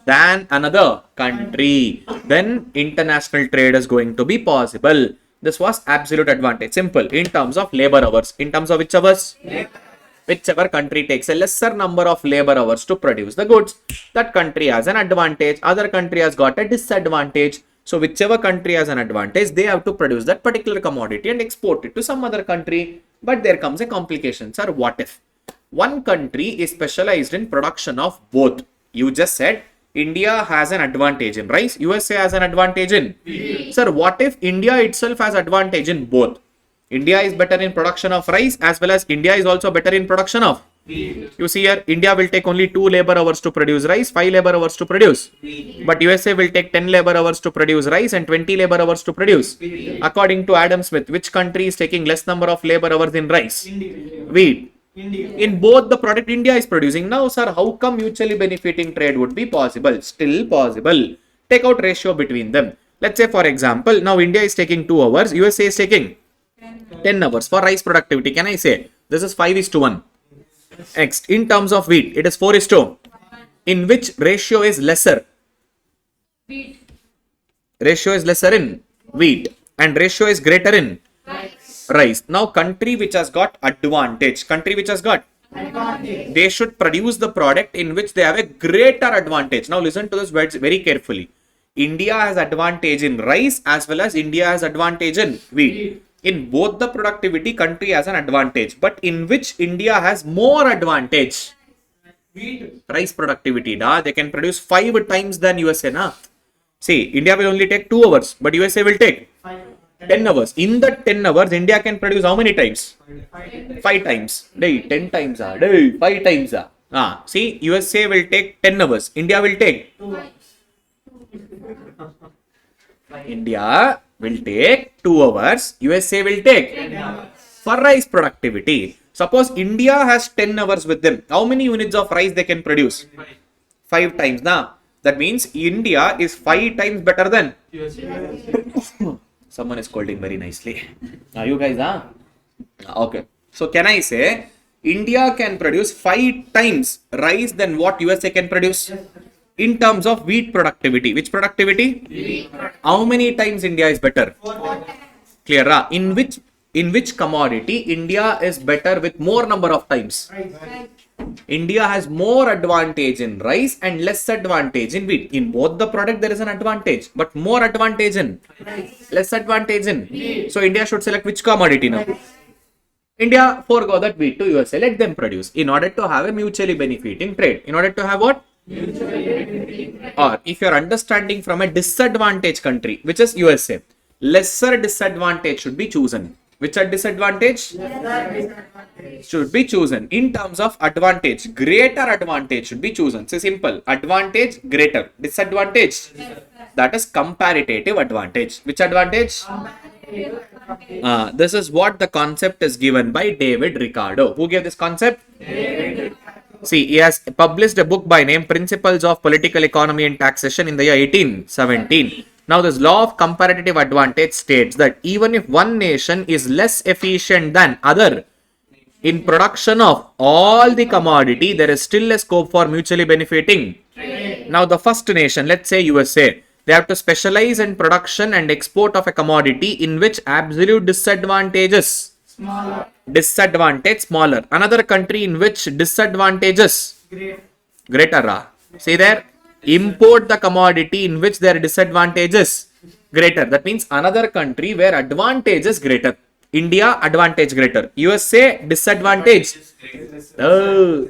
Than another country. Then international trade is going to be possible. This was absolute advantage. Simple. In terms of labor hours. In terms of which hours? Whichever country takes a lesser number of labor hours to produce the goods, that country has an advantage. Other country has got a disadvantage. So whichever country has an advantage, they have to produce that particular commodity and export it to some other country. But there comes a complication. Sir, what if one country is specialized in production of both? You just said India has an advantage in rice, USA has an advantage in wheat. Sir, what if India itself has advantage in both? India is better in production of rice as well as India is also better in production of wheat. You see here, India will take only 2 labor hours to produce rice, 5 labor hours to produce wheat. But USA will take 10 labor hours to produce rice and 20 labor hours to produce wheat. According to Adam Smith, which country is taking less number of labor hours in rice? India. Wheat. India. In both the product India is producing. Now, sir, how come mutually benefiting trade would be possible? Still possible. Take out ratio between them. Let's say, for example, now India is taking 2 hours, USA is taking 10 hours for rice productivity. Can I say this is 5:1? Next, in terms of wheat, it is 4:2. In which ratio is lesser? Wheat. Ratio is lesser in wheat and ratio is greater in rice. Now, country which has got advantage, they should produce the product in which they have a greater advantage. Now, listen to this words very carefully. India has advantage in rice as well as India has advantage in wheat. In both the productivity, country has an advantage. But in which India has more advantage? Wheat. Rice productivity. They can produce 5 times than USA. See, India will only take 2 hours, but USA will take 10 hours. In the 10 hours, India can produce how many times? 5 times. 10 times. 5 times. See, USA will take 10 hours. India will take? India will take 2 hours. USA will take? For rice productivity. Suppose India has 10 hours with them. How many units of rice they can produce? 5 times. That means India is 5 times better than? Someone is scolding very nicely. You guys, okay. So can I say India can produce 5 times rice than what USA can produce? In terms of wheat productivity. Which productivity? Wheat. How many times India is better? 4. Clear? In which commodity India is better with more number of times? India has more advantage in rice and less advantage in wheat. In both the product there is an advantage, but more advantage in less advantage in wheat. So India should select which commodity now? India forego that wheat to USA. Let them produce in order to have a mutually benefiting trade. In order to have what? Or if you are understanding from a disadvantaged country, which is USA, lesser disadvantage should be chosen. Which are disadvantage? Should be chosen. In terms of advantage, greater advantage should be chosen. So simple. Advantage, greater. Disadvantage, that is comparative advantage. Which advantage? This is what the concept is given by David Ricardo. Who gave this concept? See, he has published a book by name Principles of Political Economy and Taxation in the year 1817. Now, this law of comparative advantage states that even if one nation is less efficient than other in production of all the commodity, there is still a scope for mutually benefiting. Now, the first nation, let's say USA, they have to specialize in production and export of a commodity in which absolute disadvantages disadvantage smaller. Another country in which disadvantages greater. See there, import the commodity in which their disadvantages greater. That means another country where advantage is greater. India advantage greater. USA disadvantage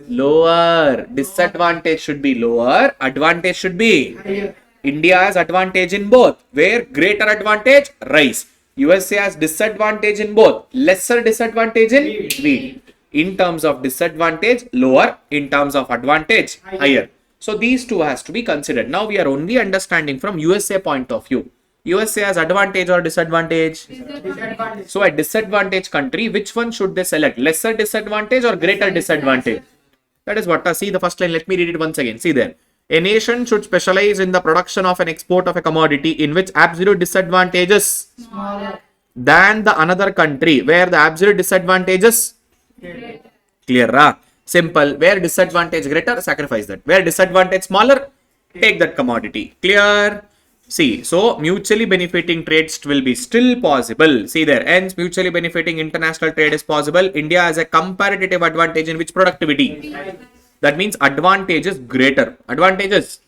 lower. Disadvantage should be lower. Advantage should be higher. India has advantage in both. Where greater advantage? Rice. USA has disadvantage in both. Lesser disadvantage in wheat. In terms of disadvantage, lower. In terms of advantage, higher. So these two has to be considered. Now we are only understanding from USA point of view. USA has advantage or disadvantage? Disadvantage. So a disadvantaged country, which one should they select? Lesser disadvantage or greater disadvantage? That is what. See the first line. Let me read it once again. See there. A nation should specialize in the production of an export of a commodity in which absolute disadvantages smaller than the another country where the absolute disadvantages clear. Simple. Where disadvantage greater, sacrifice that. Where disadvantage smaller, take that commodity. Clear? See, so mutually benefiting trades will be still possible. See there. Hence, mutually benefiting international trade is possible. India has a comparative advantage in which productivity? That means advantage is greater. Advantages.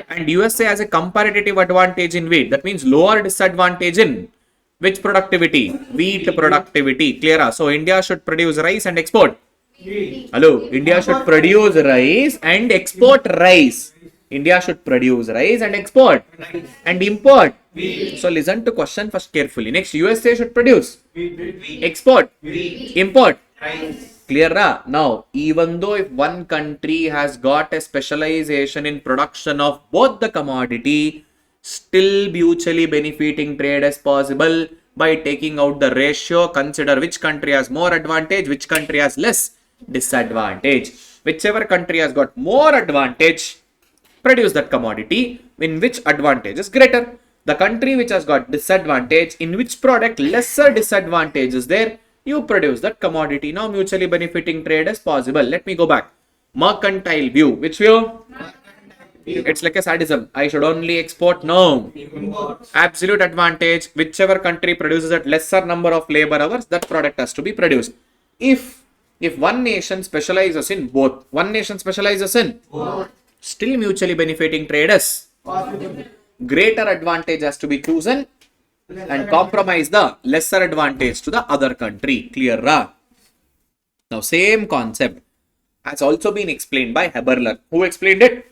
And USA has a comparative advantage in wheat. That means lower disadvantage in which productivity? Wheat productivity. Clear? So India should produce rice and export. Hello. India should produce rice and export rice. India should produce rice and export and import. So listen to question first carefully. Next, USA should produce, export, import. Clear? Now, even though if one country has got a specialization in production of both the commodity, still mutually benefiting trade is possible by taking out the ratio. Consider which country has more advantage, which country has less disadvantage. Whichever country has got more advantage, produce that commodity in which advantage is greater. The country which has got disadvantage, in which product lesser disadvantage is there, you produce that commodity. Now mutually benefiting trade is possible. Let me go back. Mercantile view. Which view? It's like a sadism. I should only export. No. Absolute advantage. Whichever country produces at lesser number of labor hours, that product has to be produced. If one nation specializes in both, still mutually benefiting trade is greater advantage has to be chosen and compromise the lesser advantage to the other country. Clear? Now same concept has also been explained by Haberler. Who explained it?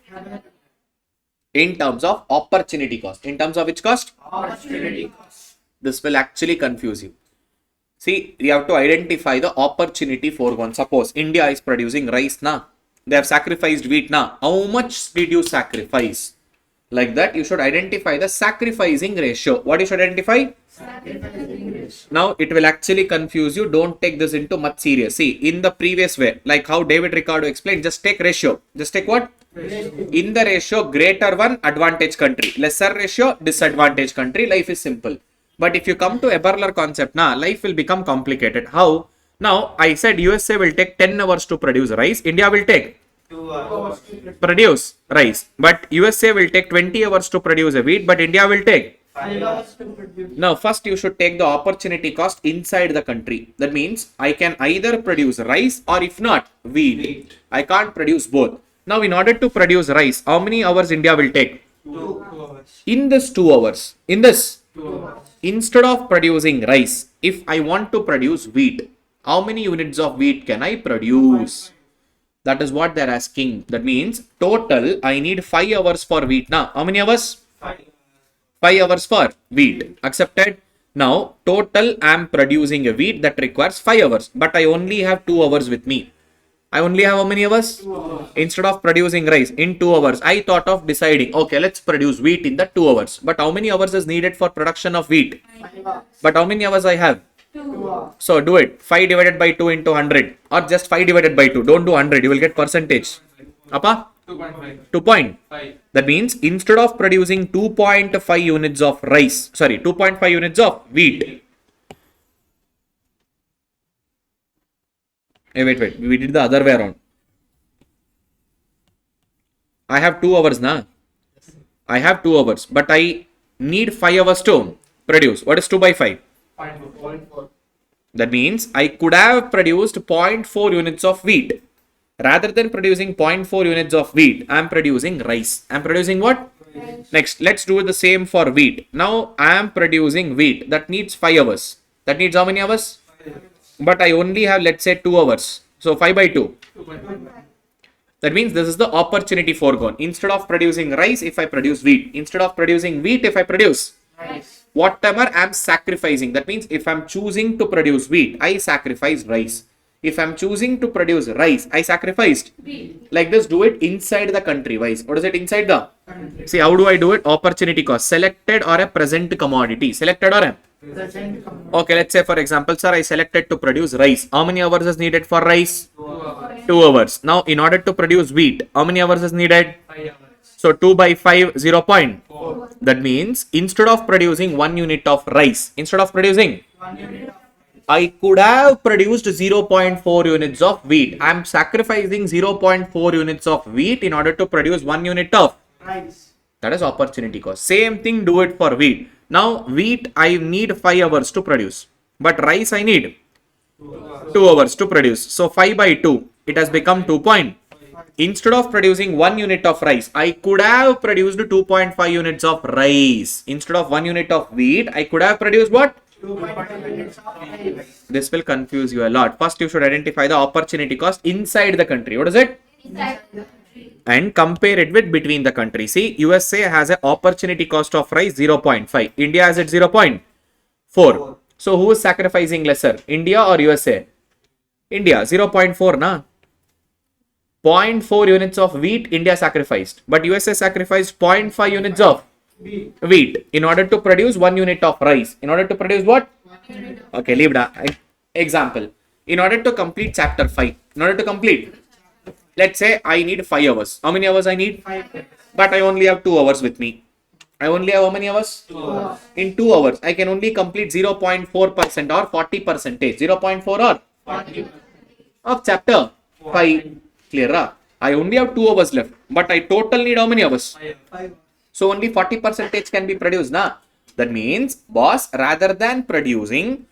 In terms of opportunity cost. In terms of which cost? Opportunity cost. This will actually confuse you. See, you have to identify the opportunity foregone. Suppose India is producing rice now. They have sacrificed wheat now. How much did you sacrifice? Like that, you should identify the sacrificing ratio. What you should identify? Sacrificing ratio. Now, it will actually confuse you. Don't take this into much serious. See, in the previous way, like how David Ricardo explained, just take ratio. Just take what? Ratio. In the ratio, greater one, advantage country. Lesser ratio, disadvantage country. Life is simple. But if you come to Eberler concept, now life will become complicated. How? Now, I said USA will take 10 hours to produce rice. India will take 2 hours. produce rice. But USA will take 20 hours to produce a wheat. But India will take 5 hours to produce. Now, first you should take the opportunity cost inside the country. That means I can either produce rice or if not, wheat. I can't produce both. Now, in order to produce rice, how many hours India will take? 2 hours. In this 2 hours, instead of producing rice, if I want to produce wheat, how many units of wheat can I produce? That is what they're asking. That means total I need 5 hours for wheat. Now, how many hours? 5 hours for wheat. Accepted? Now, total I am producing a wheat that requires 5 hours. But I only have 2 hours with me. I only have how many hours? 2 hours. Instead of producing rice in 2 hours, I thought of deciding, okay, let's produce wheat in the 2 hours. But how many hours is needed for production of wheat? 5 hours. But how many hours I have? 2 hours. So do it. 5 divided by 2 into 100 or just 5 divided by 2. Don't do 100. You will get percentage. Appa? 2.5. 2.5. That means instead of producing 2.5 units of rice, 2.5 units of wheat. Hey, wait. We did the other way around. I have 2 hours now. I have 2 hours, but I need 5 hours to produce. What is 2 by 5? 0.4. That means I could have produced 0.4 units of wheat. Rather than producing 0.4 units of wheat, I am producing rice. I am producing what? Next, let's do the same for wheat. Now, I am producing wheat. That needs 5 hours. That needs how many hours? But I only have, let's say, 2 hours. So, 5 by 2. 2.5. That means this is the opportunity foregone. Instead of producing rice, if I produce wheat. Instead of producing wheat, if I produce Rice. whatever I am sacrificing. That means if I am choosing to produce wheat, I sacrifice rice. If I am choosing to produce rice, I sacrificed. Like this, do it inside the country wise. What is it inside the? Country. See, how do I do it? Opportunity cost. Selected or a present commodity. Selected or a? Present commodity. Okay, let's say for example, sir, I selected to produce rice. How many hours is needed for rice? 2 hours. 2 hours. Now, in order to produce wheat, how many hours is needed? 5 hours. So, 2 by 5, 0.4. 4. That means instead of producing 1 unit of rice, instead of producing 1 unit of I could have produced 0.4 units of wheat. I am sacrificing 0.4 units of wheat in order to produce 1 unit of. rice. That is opportunity cost. Same thing, do it for wheat. Now, wheat I need 5 hours to produce. But rice I need 2 hours to produce. So, 5 by 2. It has become 2. Instead of producing 1 unit of rice, I could have produced 2.5 units of rice. Instead of 1 unit of wheat, I could have produced what? 2.5 units of rice. This will confuse you a lot. First, you should identify the opportunity cost inside the country. What is it? Inside the country. And compare it with between the countries. See, USA has an opportunity cost of rice 0.5. India has it 0.4. So, who is sacrificing lesser? India or USA? India, 0.4 na? 0.4 units of wheat, India sacrificed. But USA sacrificed 0.5 units of wheat in order to produce 1 unit of rice. In order to produce what? Okay, leave that. Example. In order to complete chapter 5, in order to complete, let's say I need 5 hours. How many hours I need? 5 But I only have 2 hours with me. I only have how many hours? 2 hours. In 2 hours, I can only complete 0.4% or 40%. 0.4 or 40. of chapter 5. Clear? I only have 2 hours left. But I total need how many hours? 5. So only 40% can be produced. Na? That means, boss, rather than producing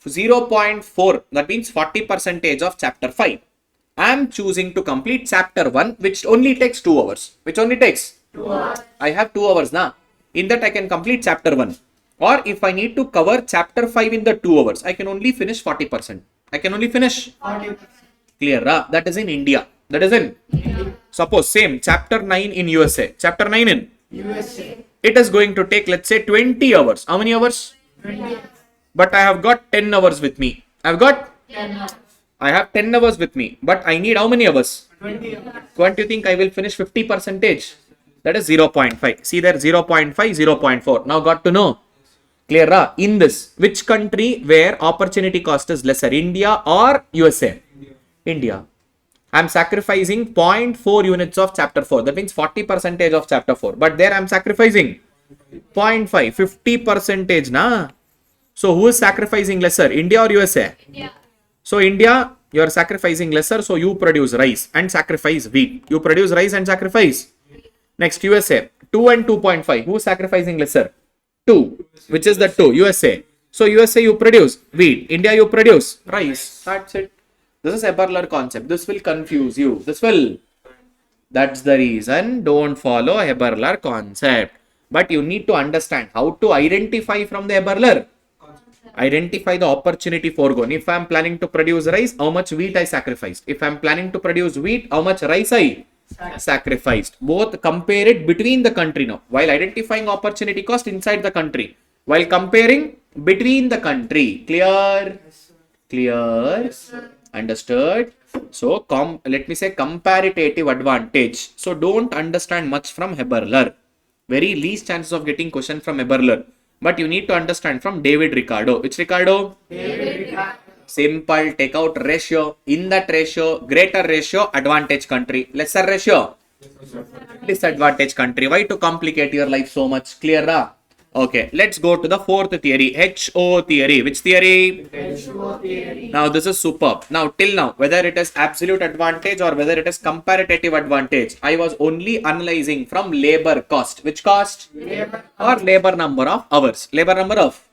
0.4, that means 40% of chapter 5. I am choosing to complete chapter 1, which only takes 2 hours. Which only takes? 2 hours. I have 2 hours now. In that I can complete chapter 1. Or if I need to cover chapter 5 in the 2 hours, I can only finish 40%. I can only finish 40%. clear. That is in India. That is in suppose same chapter 9 in USA. Chapter 9 in USA. it is going to take let's say 20 hours. How many hours? But I have got 10 hours with me. I have 10 hours with me, but I need how many hours? 20 hours. Don't you think I will finish 50 percentage? That is 0.5. See there, 0.5, 0.4. Now got to know. Clear? In this, which country where opportunity cost is lesser, India or USA? India. I am sacrificing 0.4 units of chapter 4. That means 40 percentage of chapter 4. But there I am sacrificing 0.5, 50 percentage. Na? So who is sacrificing lesser, India or USA? India. So India, you are sacrificing lesser. So you produce rice and sacrifice wheat. You produce rice and sacrifice. Next, USA. 2 and 2.5. Who is sacrificing lesser? 2. Which is the 2? USA. So USA you produce wheat. India you produce rice. That's it. This is a Eberler concept. This will confuse you. That's the reason. Don't follow Eberler concept. But you need to understand how to identify from the Eberler. Identify the opportunity foregone. If I am planning to produce rice, how much wheat I sacrificed. If I am planning to produce wheat, how much rice I sacrificed. Both compare it between the country now. While identifying opportunity cost inside the country. While comparing between the country. Clear? Clear? Understood? So, let me say comparative advantage. So, don't understand much from Eberler. Very least chances of getting question from Eberler. But you need to understand from David Ricardo. Which Ricardo? David Ricardo. Simple. Take out ratio. In that ratio, greater ratio, advantage country. Lesser ratio, disadvantage country. Why to complicate your life so much? Clear? Okay. Let's go to the fourth theory. HO theory. Which theory? HO theory. Now this is superb. Now till now, whether it is absolute advantage or whether it is comparative advantage, I was only analyzing from labor cost. Which cost? Labor. Or labor number of hours. Labor number of.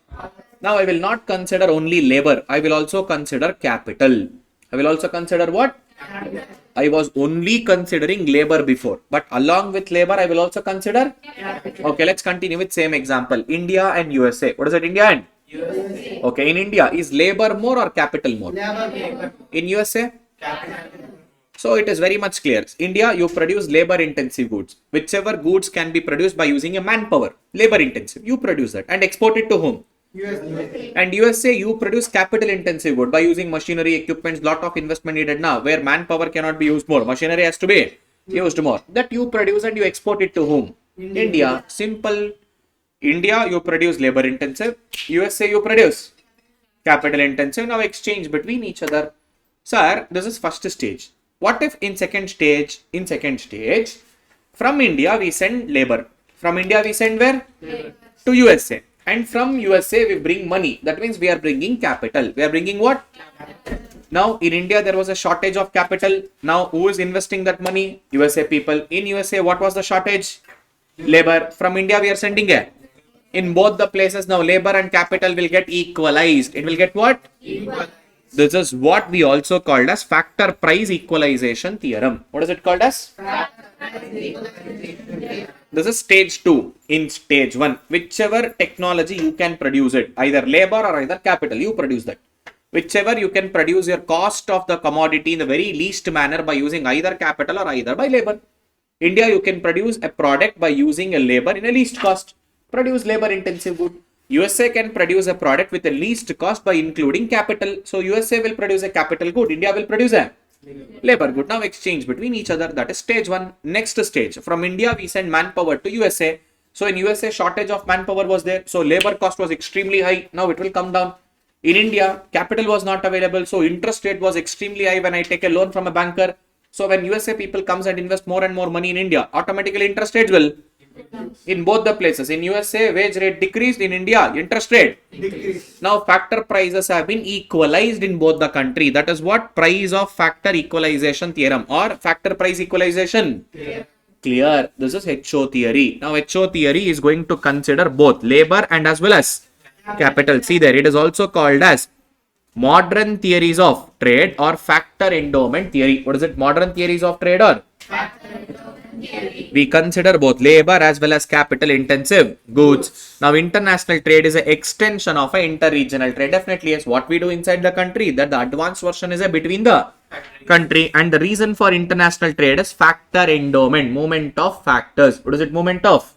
Now I will not consider only labor. I will also consider capital. I will also consider what? Capital. I was only considering labor before. But along with labor, I will also consider Capital. Okay, let's continue with same example. India and USA. What is it? India and? USA. Okay, in India, is labor more or capital more? Labor. In USA? Capital. So it is very much clear. India, you produce labor intensive goods. Whichever goods can be produced by using a manpower. Labor intensive. You produce that and export it to whom? USA. And USA, you produce capital intensive good by using machinery, equipments, lot of investment needed now, where manpower cannot be used more. Machinery has to be used more. That you produce and you export it to whom? India. Simple. India, you produce labor intensive. USA, you produce capital intensive. Now exchange between each other. Sir, this is first stage. What if in second stage, from India we send labor. From India we send where? Labor. To USA. And from USA we bring money. That means we are bringing capital. We are bringing what? Capital. Now in India there was a shortage of capital. Now who is investing that money? USA people. In USA what was the shortage? Labor. From India we are sending a. In both the places now labor and capital will get equalized. It will get what? Equal. This is what we also called as factor price equalization theorem. What is it called as? This is stage 2. In stage 1, whichever technology you can produce it, either labor or either capital, you produce that. Whichever you can produce your cost of the commodity in the very least manner by using either capital or either by labor. India, you can produce a product by using a labor in a least cost. Produce labor intensive good. USA can produce a product with the least cost by including capital. So USA will produce a capital good. India will produce a labor good. Now exchange between each other. That is stage 1. Next stage. From India, we send manpower to USA. So in USA, shortage of manpower was there. So labor cost was extremely high. Now it will come down. In India, capital was not available. So interest rate was extremely high when I take a loan from a banker. So when USA people comes and invest more and more money in India, automatically interest rates will in both the places. In USA, wage rate decreased. In India, interest rate Decrease. now factor prices have been equalized in both the country. That is what price of factor equalization theorem or factor price equalization. Clear. This is HO theory. Now HO theory is going to consider both labor and as well as capital. See there, it is also called as modern theories of trade or factor endowment theory. What is it? Modern theories of trade or? We consider both labor as well as capital intensive goods. Now international trade is an extension of an inter-regional trade. Definitely yes, what we do inside the country, that the advanced version is a between the country, and the reason for international trade is factor endowment, movement of factors. What is it? Movement of.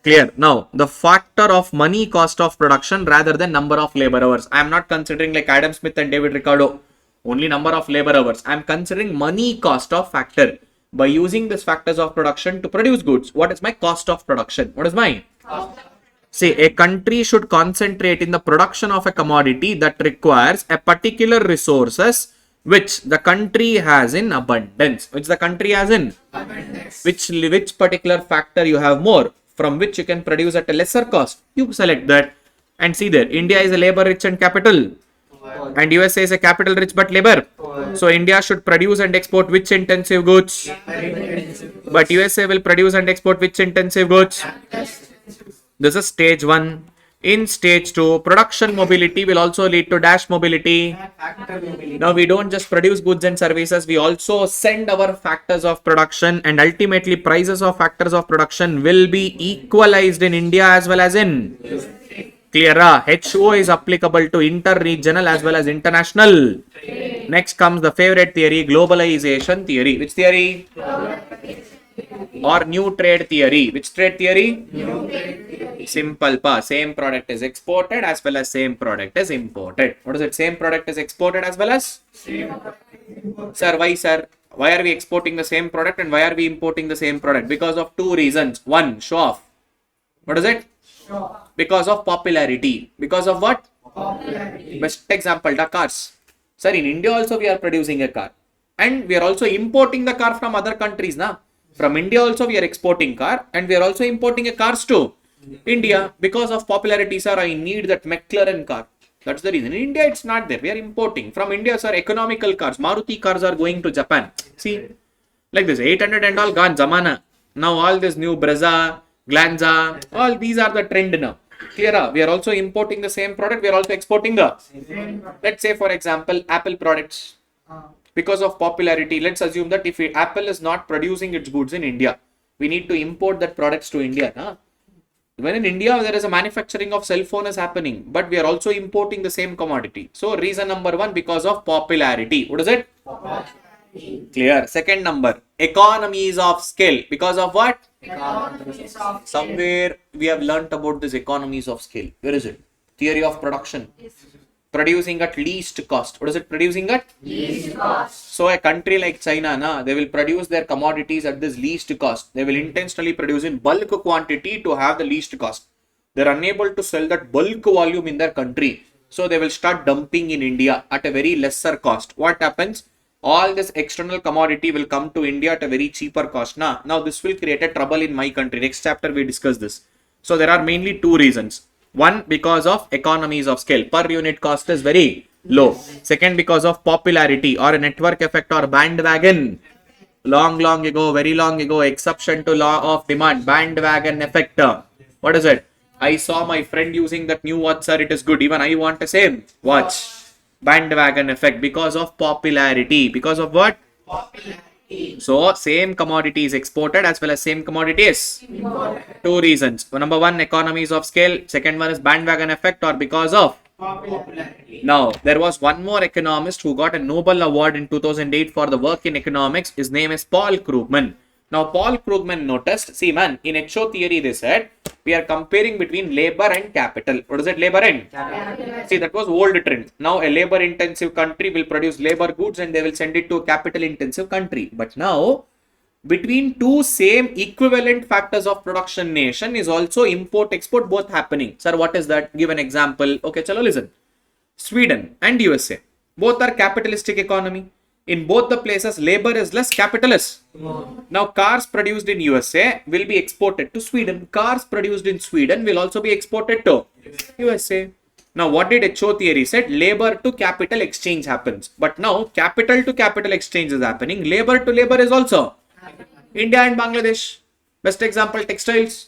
Clear. Now, the factor of money cost of production rather than number of labor hours. I am not considering like Adam Smith and David Ricardo, only number of labor hours. I am considering money cost of factor. By using these factors of production to produce goods, what is my cost of production? What is my? See, a country should concentrate in the production of a commodity that requires a particular resources which the country has in abundance. Which the country has in abundance. Which particular factor you have more, from which you can produce at a lesser cost. You select that and see there. India is a labor rich and capital. And USA is a capital rich but labor. So India should produce and export which intensive goods? But USA will produce and export which intensive goods? This is stage 1. In stage 2, production mobility will also lead to dash mobility. Now we don't just produce goods and services, we also send our factors of production, and ultimately prices of factors of production will be equalized in India as well as in. Clear? HO is applicable to inter-regional as well as international. Next comes the favorite theory, globalization theory. Which theory? Or new trade theory. Which trade theory? Simple pa. Same product is exported as well as same product is imported. What is it? Same product is exported as well as? Sir, why sir? Why are we exporting the same product and why are we importing the same product? Because of two reasons. One, show off. What is it? Because of popularity. Because of what? Popularity. Best example, the cars. Sir, in India also we are producing a car. And we are also importing the car from other countries. Na? From India also we are exporting car and we are also importing a cars to India. Because of popularity, sir, I need that McLaren car. That's the reason. In India it's not there. We are importing. From India, sir, economical cars. Maruti cars are going to Japan. See, like this, 800 and all gone, Zamana. Now all this new Brezza, Glanza, all these are the trend now. Clear? We are also importing the same product. We are also exporting the. Let's say, for example, Apple products. Because of popularity, let's assume that if Apple is not producing its goods in India, we need to import that products to India. Nah? When in India, there is a manufacturing of cell phone is happening, but we are also importing the same commodity. So, reason number 1, because of popularity. What is it? Clear. Second number, economies of scale. Because of what? Somewhere we have learnt about this economies of scale. Where is it? Theory of production. Producing at least cost. What is it? Producing at least cost. So a country like China, they will produce their commodities at this least cost. They will intentionally produce in bulk quantity to have the least cost. They are unable to sell that bulk volume in their country. So they will start dumping in India at a very lesser cost. What happens? All this external commodity will come to India at a very cheaper cost. Now this will create a trouble in my country. Next chapter we discuss this. So there are mainly two reasons. One, because of economies of scale. Per unit cost is very low. Second, because of popularity or a network effect or bandwagon. Long ago, very long ago, exception to law of demand. Bandwagon effect. What is it? I saw my friend using that new watch, sir. It is good. Even I want the same watch. Bandwagon effect because of popularity. Because of what? Popularity. So, same commodity is exported as well as same commodity is imported. Two reasons. Number 1, economies of scale. Second one is bandwagon effect or because of popularity. Now, there was one more economist who got a Nobel Award in 2008 for the work in economics. His name is Paul Krugman. Now, Paul Krugman noticed, see man, in HO theory they said, we are comparing between labor and capital. What is it? Labor and capital. See, that was old trend. Now, a labor intensive country will produce labor goods and they will send it to a capital intensive country. But now, between two same equivalent factors of production nation is also import export both happening. Sir, what is that? Give an example. Okay, chalo, listen. Sweden and USA. Both are capitalistic economy. In both the places, labor is less, capital is. Now, cars produced in USA will be exported to Sweden. Cars produced in Sweden will also be exported to USA. Now, what did HO theory said? Labor to capital exchange happens. But now, capital to capital exchange is happening. Labor to labor is also. India and Bangladesh. Best example, textiles.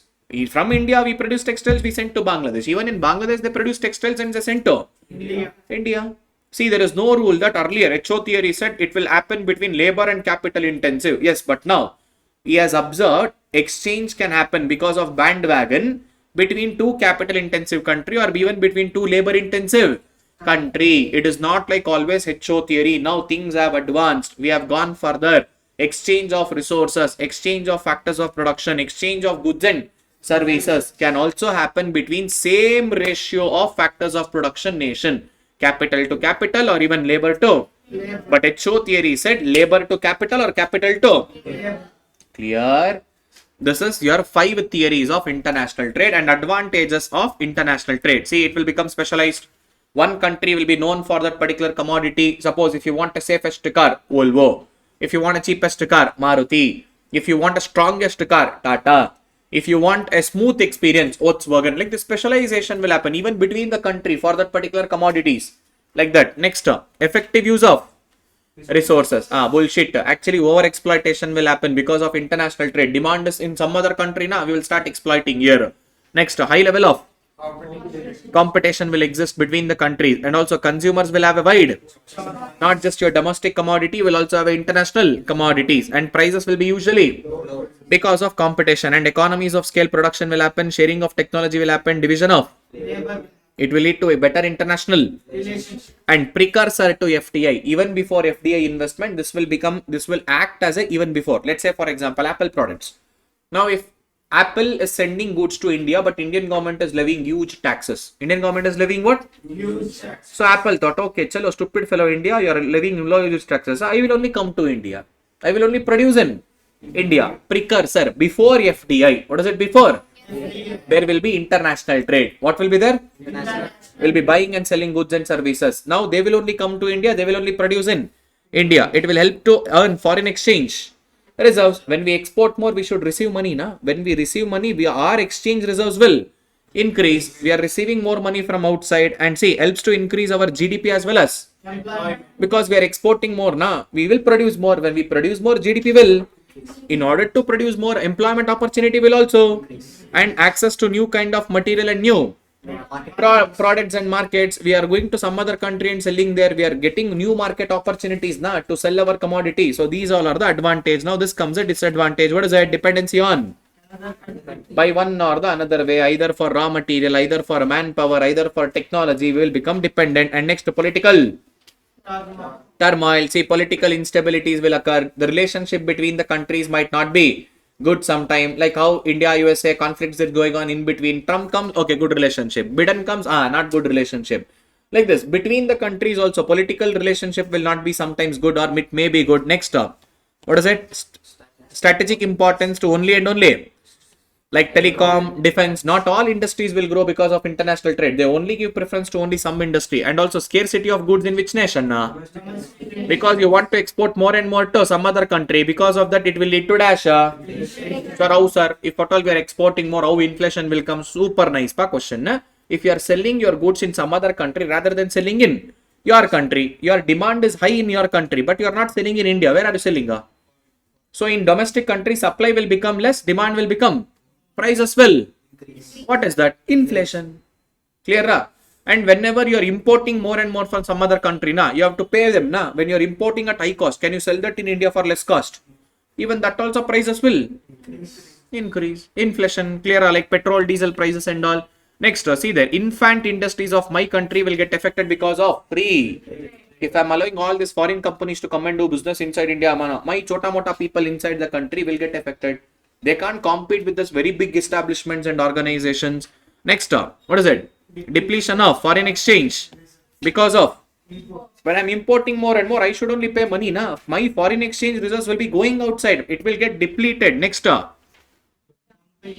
From India, we produce textiles, we send to Bangladesh. Even in Bangladesh, they produce textiles and they send to India. See, there is no rule that earlier HO theory said it will happen between labor and capital intensive. Yes, but now he has observed exchange can happen because of bandwagon between two capital intensive country or even between two labor intensive country. It is not like always HO theory. Now things have advanced. We have gone further. Exchange of resources, exchange of factors of production, exchange of goods and services can also happen between same ratio of factors of production nation, capital to capital or even labor to. But HO theory said labor to capital or capital to. Clear? This is your 5 theories of international trade and advantages of international trade. See, it will become specialized. One country will be known for that particular commodity. Suppose if you want a safest car, Volvo. If you want a cheapest car, Maruti. If you want a strongest car, Tata. If you want a smooth experience, Volkswagen. Like the specialization will happen even between the country for that particular commodities. Like that. Next, effective use of resources. Bullshit. Actually, over exploitation will happen because of international trade. Demand is in some other country now. We will start exploiting here. Next, high level of competition will exist between the countries, and also consumers will have a wide, not just your domestic commodity, will also have international commodities, and prices will be usually because of competition, and economies of scale production will happen, sharing of technology will happen, division of it will lead to a better international and precursor to FDI. Even before FDI investment, this will act as a even before. Let's say, for example, Apple products. Now, if Apple is sending goods to India, but Indian government is levying huge taxes. Indian government is levying what? Huge tax. So Apple thought, okay, chalo, stupid fellow India, you are levying huge taxes. I will only come to India. I will only produce in India. Precursor, before FDI. What is it before? There will be international trade. What will be there? Will be buying and selling goods and services. Now they will only come to India. They will only produce in India. It will help to earn foreign exchange reserves. When we export more, we should receive money. When we receive money, our exchange reserves will increase. We are receiving more money from outside, and see, helps to increase our GDP as well as because we are exporting more. We will produce more. When we produce more, GDP will. In order to produce more, employment opportunity will also, and access to new kind of material and new products and markets. We are going to some other country and selling there. We are getting new market opportunities to sell our commodity. So these all are the advantage. Now this comes a disadvantage. What is that? Dependency on by one or the another way, either for raw material, either for manpower, either for technology, we will become dependent. And next, political turmoil. See, political instabilities will occur. The relationship between the countries might not be good sometime. Like how India, USA conflicts is going on in between. Trump comes, okay, good relationship. Biden comes, not good relationship. Like this. Between the countries also, political relationship will not be sometimes good, or it may be good. Next up, what is it? Strategic importance to only and only. Like telecom, defense, not all industries will grow because of international trade. They only give preference to only some industry. And also scarcity of goods in which nation? Because you want to export more and more to some other country. Because of that, it will lead to dash. Sir, how, sir? If at all we are exporting more, how inflation will come? Super nice question. If you are selling your goods in some other country rather than selling in your country, your demand is high in your country, but you are not selling in India. Where are you selling? So in domestic country, supply will become less, demand will become. Prices will. What is that? Inflation. Clear? And whenever you are importing more and more from some other country, you have to pay them. When you are importing at high cost, can you sell that in India for less cost? Even that also prices will increase. Inflation. Clear? Like petrol, diesel prices and all. Next, see there. Infant industries of my country will get affected because of free. If I am allowing all these foreign companies to come and do business inside India, my chota mota people inside the country will get affected. They can't compete with this very big establishments and organizations. Next, what is it? Depletion of foreign exchange. Because of when I'm importing more and more, I should only pay money. My foreign exchange reserves will be going outside. It will get depleted. Next,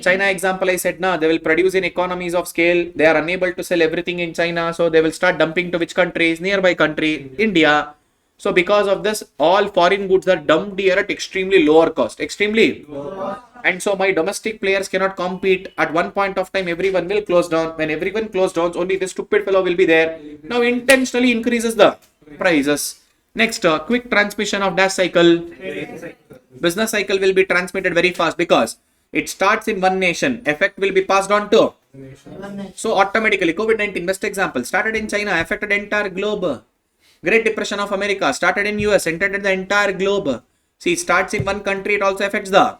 China example I said, they will produce in economies of scale. They are unable to sell everything in China. So they will start dumping to which countries? Nearby country, India. So because of this, all foreign goods are dumped here at extremely lower cost. Extremely. And so my domestic players cannot compete. At one point of time, everyone will close down. When everyone close down, only this stupid fellow will be there. Now intentionally increases the prices. Next, quick transmission of dash cycle. Business cycle will be transmitted very fast because it starts in one nation. Effect will be passed on to. So automatically, COVID-19, best example, started in China, affected entire globe. Great Depression of America started in US, entered the entire globe. See, it starts in one country, it also affects the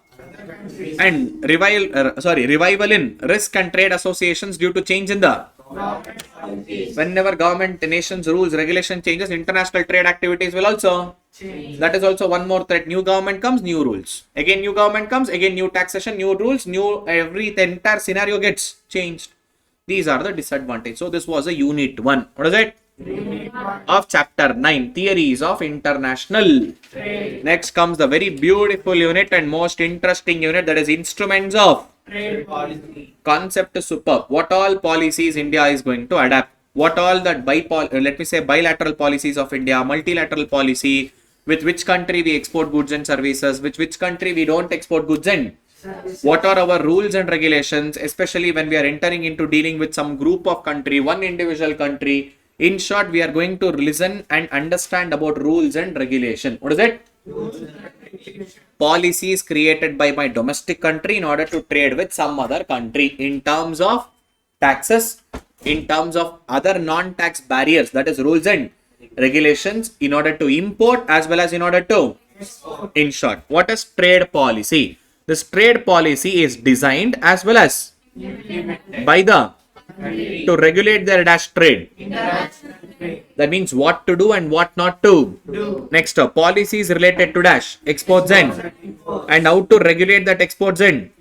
and revival in risk and trade associations due to change in the Whenever government, nations, rules, regulation changes, international trade activities will also change. That is also one more threat. New government comes, new rules. Again, new government comes, again, new taxation, new rules, the entire scenario gets changed. These are the disadvantages. So this was a unit 1. What is it? Of chapter 9, theories of international trade. Next comes the very beautiful unit and most interesting unit, that is instruments of Trade policy. concept is superb. What all policies India is going to adapt? What all that bilateral policies of India, multilateral policy, with which country we export goods and services, with which country we don't export goods and what are our rules and regulations, especially when we are entering into dealing with some group of country, one individual country. In short, we are going to listen and understand about rules and regulation. What is it? Policies created by my domestic country in order to trade with some other country in terms of taxes, in terms of other non-tax barriers, that is rules and regulations, in order to import as well as in order to in short. What is trade policy? This trade policy is designed as well as by the to regulate their dash trade. That means what to do and what not to do. Next up, policies related to dash exports and how to regulate that exports and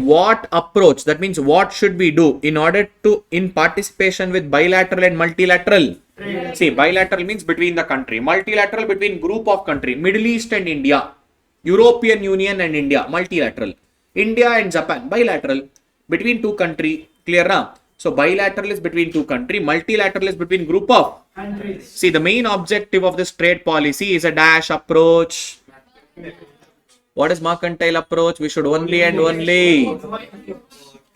what approach, that means what should we do in order to in participation with bilateral and multilateral. See, bilateral means between the country, multilateral between group of country, Middle East and India, European Union and India, multilateral, India and Japan, bilateral between two country. Clear now? So bilateral is between two country, multilateral is between group of countries. See, the main objective of this trade policy is a dash approach. What is mercantile approach? We should only and only.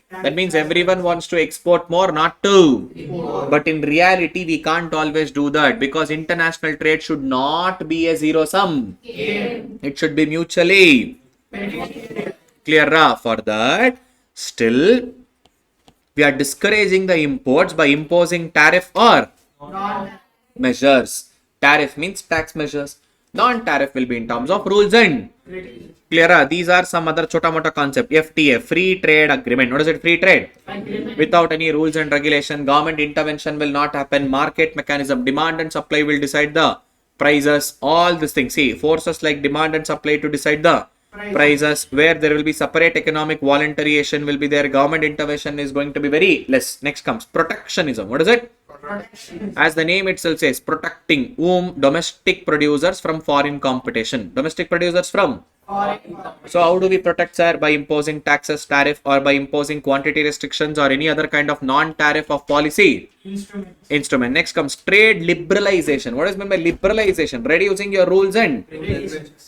That means everyone wants to export more, not to. But in reality, we can't always do that because international trade should not be a zero sum. It should be mutually clear. For that, still, we are discouraging the imports by imposing tariff or measures. Tariff means tax measures. Non-tariff will be in terms of rules and clear. These are some other chota mota concept. FTA, free trade agreement. What is it? Free trade. Without any rules and regulation, government intervention will not happen. Market mechanism, demand and supply will decide the prices. All these things. See, forces like demand and supply to decide the prices, where there will be separate economic voluntarization will be there. Government intervention is going to be very less. Next comes protectionism. What is it? As the name itself says, protecting whom? Domestic producers from foreign competition. Domestic producers from. So how do we protect, sir? By imposing taxes, tariff, or by imposing quantity restrictions or any other kind of non-tariff of policy instrument. Next comes trade liberalization. What is meant by liberalization? Reducing your rules and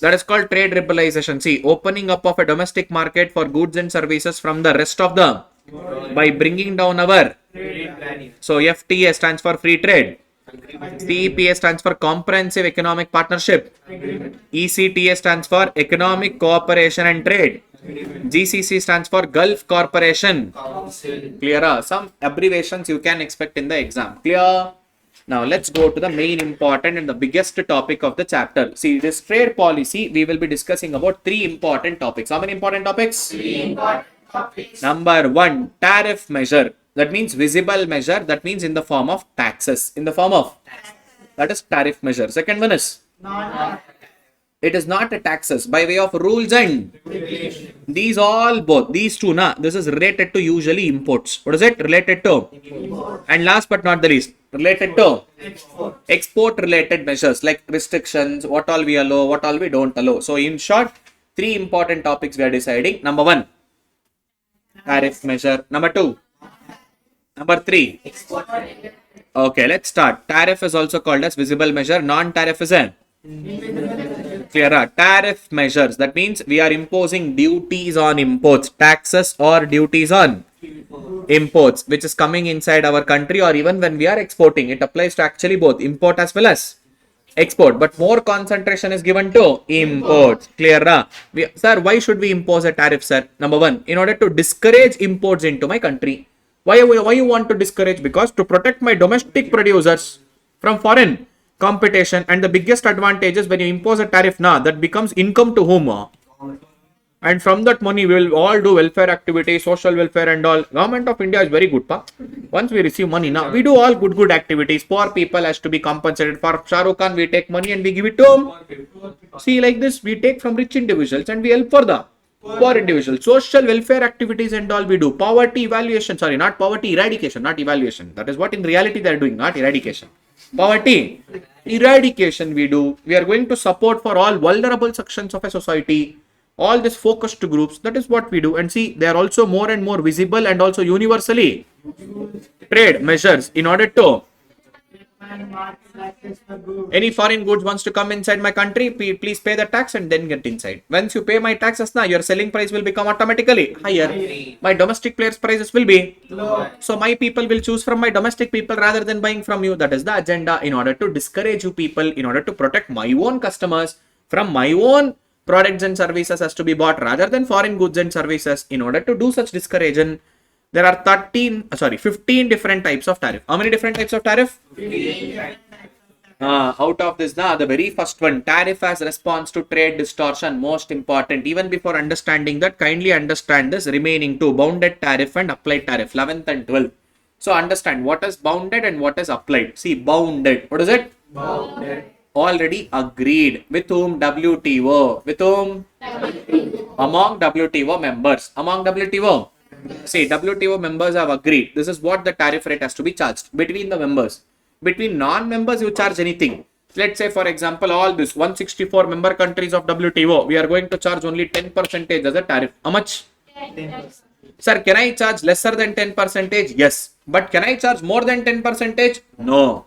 that is called trade liberalization. See, opening up of a domestic market for goods and services from the rest of the by bringing down our. So FTA stands for free trade. CEPA stands for Comprehensive Economic Partnership. ECTA stands for Economic Cooperation and Trade. GCC stands for Gulf Corporation. Clear? Some abbreviations you can expect in the exam. Clear? Now let's go to the main important and the biggest topic of the chapter. See, this trade policy, we will be discussing about 3 important topics. How many important topics? 3 important topics. Number 1, tariff measure. That means visible measure. That means in the form of taxes. In the form of that is tariff measure. Second one is it is not a taxes by way of rules and these all both these two. This is related to usually imports. What is it related to? And last but not the least, related to export related measures like restrictions, what all we allow, what all we don't allow. So in short, 3 important topics we are deciding. Number 1, tariff measure. Number 2, number 3. Okay, let's start. Tariff is also called as visible measure. Non-tariff is a clear. Tariff measures. That means we are imposing duties on imports, taxes or duties on imports, which is coming inside our country or even when we are exporting. It applies to actually both import as well as export. But more concentration is given to imports. Clear? Sir, why should we impose a tariff, sir? Number 1, in order to discourage imports into my country. Why you want to discourage? Because to protect my domestic producers from foreign competition, and the biggest advantage is when you impose a tariff, that becomes income to whom? And from that money, we will all do welfare activities, social welfare and all. Government of India is very good, pa. Once we receive money, now we do all good activities. Poor people has to be compensated. For Shah Rukh Khan, we take money and we give it to him. See, like this, we take from rich individuals and we help for the poor individuals. Social welfare activities and all we do. Poverty evaluation, sorry, not poverty eradication, not evaluation. That is what in reality they are doing, not eradication. Poverty eradication we do. We are going to support for all vulnerable sections of a society. All this focused groups, that is what we do. And see, they are also more and more visible and also universally trade measures in order to any foreign goods wants to come inside my country, please pay the tax and then get inside. Once you pay my taxes now, your selling price will become automatically higher. My domestic players prices will be lower. So my people will choose from my domestic people rather than buying from you. That is the agenda in order to discourage you people, in order to protect my own customers from my own products and services has to be bought rather than foreign goods and services. In order to do such discouragement, there are 15 different types of tariff. How many different types of tariff? 15. Out of this, the very first one, tariff as response to trade distortion, most important. Even before understanding that, kindly understand this remaining two, bounded tariff and applied tariff, 11th and 12th. So understand what is bounded and what is applied. See, bounded, what is it? Bounded. Already agreed. With whom? WTO. With whom? WTO. Among WTO members. Among WTO. See, WTO members have agreed. This is what the tariff rate has to be charged between the members. Between non-members, you charge anything. Let's say, for example, all this 164 member countries of WTO, we are going to charge only 10% as a tariff. How much? 10%. Sir, can I charge lesser than 10%? Yes. But can I charge more than 10%? No.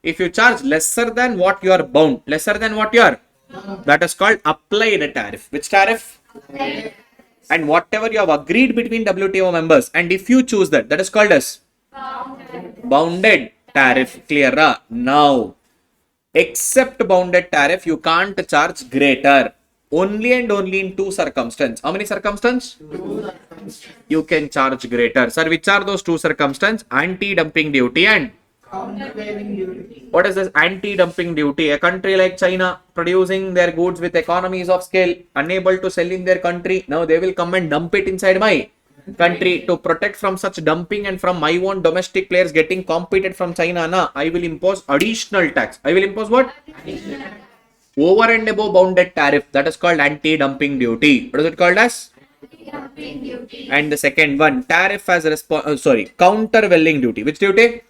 If you charge lesser than what you are bound, lesser than what you are, that is called applied tariff. Which tariff? And whatever you have agreed between WTO members, and if you choose that, that is called as bounded tariff. Clear? Now, except bounded tariff, you can't charge greater. Only and only in two circumstances. How many circumstances? You can charge greater. Sir, which are those two circumstances? Anti-dumping duty and what is this anti-dumping duty? A country like China producing their goods with economies of scale, unable to sell in their country. Now they will come and dump it inside my country. To protect from such dumping and from my own domestic players getting competed from China, I will impose additional tax. I will impose what? Over and above bounded tariff. That is called anti-dumping duty. What is it called as? Anti-dumping duty. And the second one, tariff as countervailing duty. Which duty?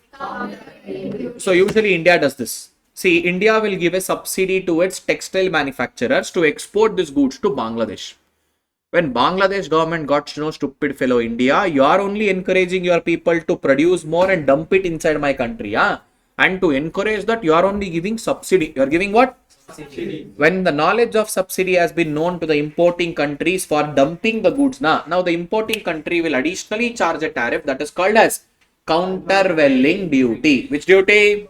So usually India does this. See, India will give a subsidy to its textile manufacturers to export these goods to Bangladesh. When Bangladesh government got to know, stupid fellow India, you are only encouraging your people to produce more and dump it inside my country. And to encourage that, you are only giving subsidy. You are giving what? Subsidy. When the knowledge of subsidy has been known to the importing countries for dumping the goods, now the importing country will additionally charge a tariff that is called as countervailing duty. Which duty?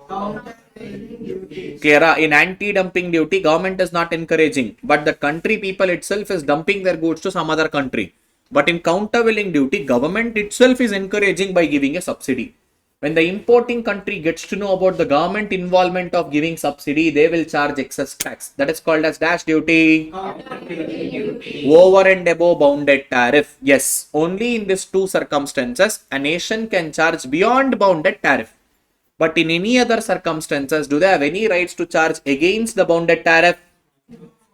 Clear? In anti-dumping duty, government is not encouraging, but the country people itself is dumping their goods to some other country. But in countervailing duty, government itself is encouraging by giving a subsidy. When the importing country gets to know about the government involvement of giving subsidy, they will charge excess tax. That is called as dash duty. Over and above bounded tariff. Yes, only in these two circumstances, a nation can charge beyond bounded tariff. But in any other circumstances, do they have any rights to charge against the bounded tariff?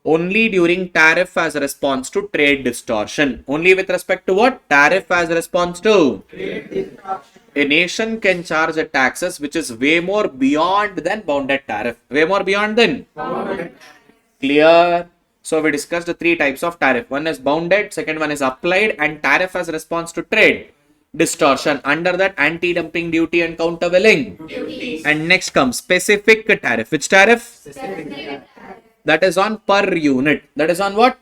Only during tariff as a response to trade distortion. Only with respect to what? Tariff as a response to trade distortion. A nation can charge a taxes which is way more beyond than bounded tariff. Way more beyond than bounded. Clear? So we discussed the three types of tariff. One is bounded, second one is applied, and tariff as a response to trade distortion. Under that, anti-dumping duty and countervailing duty. And next comes specific tariff. Which tariff? Specific. That is on per unit. That is on what?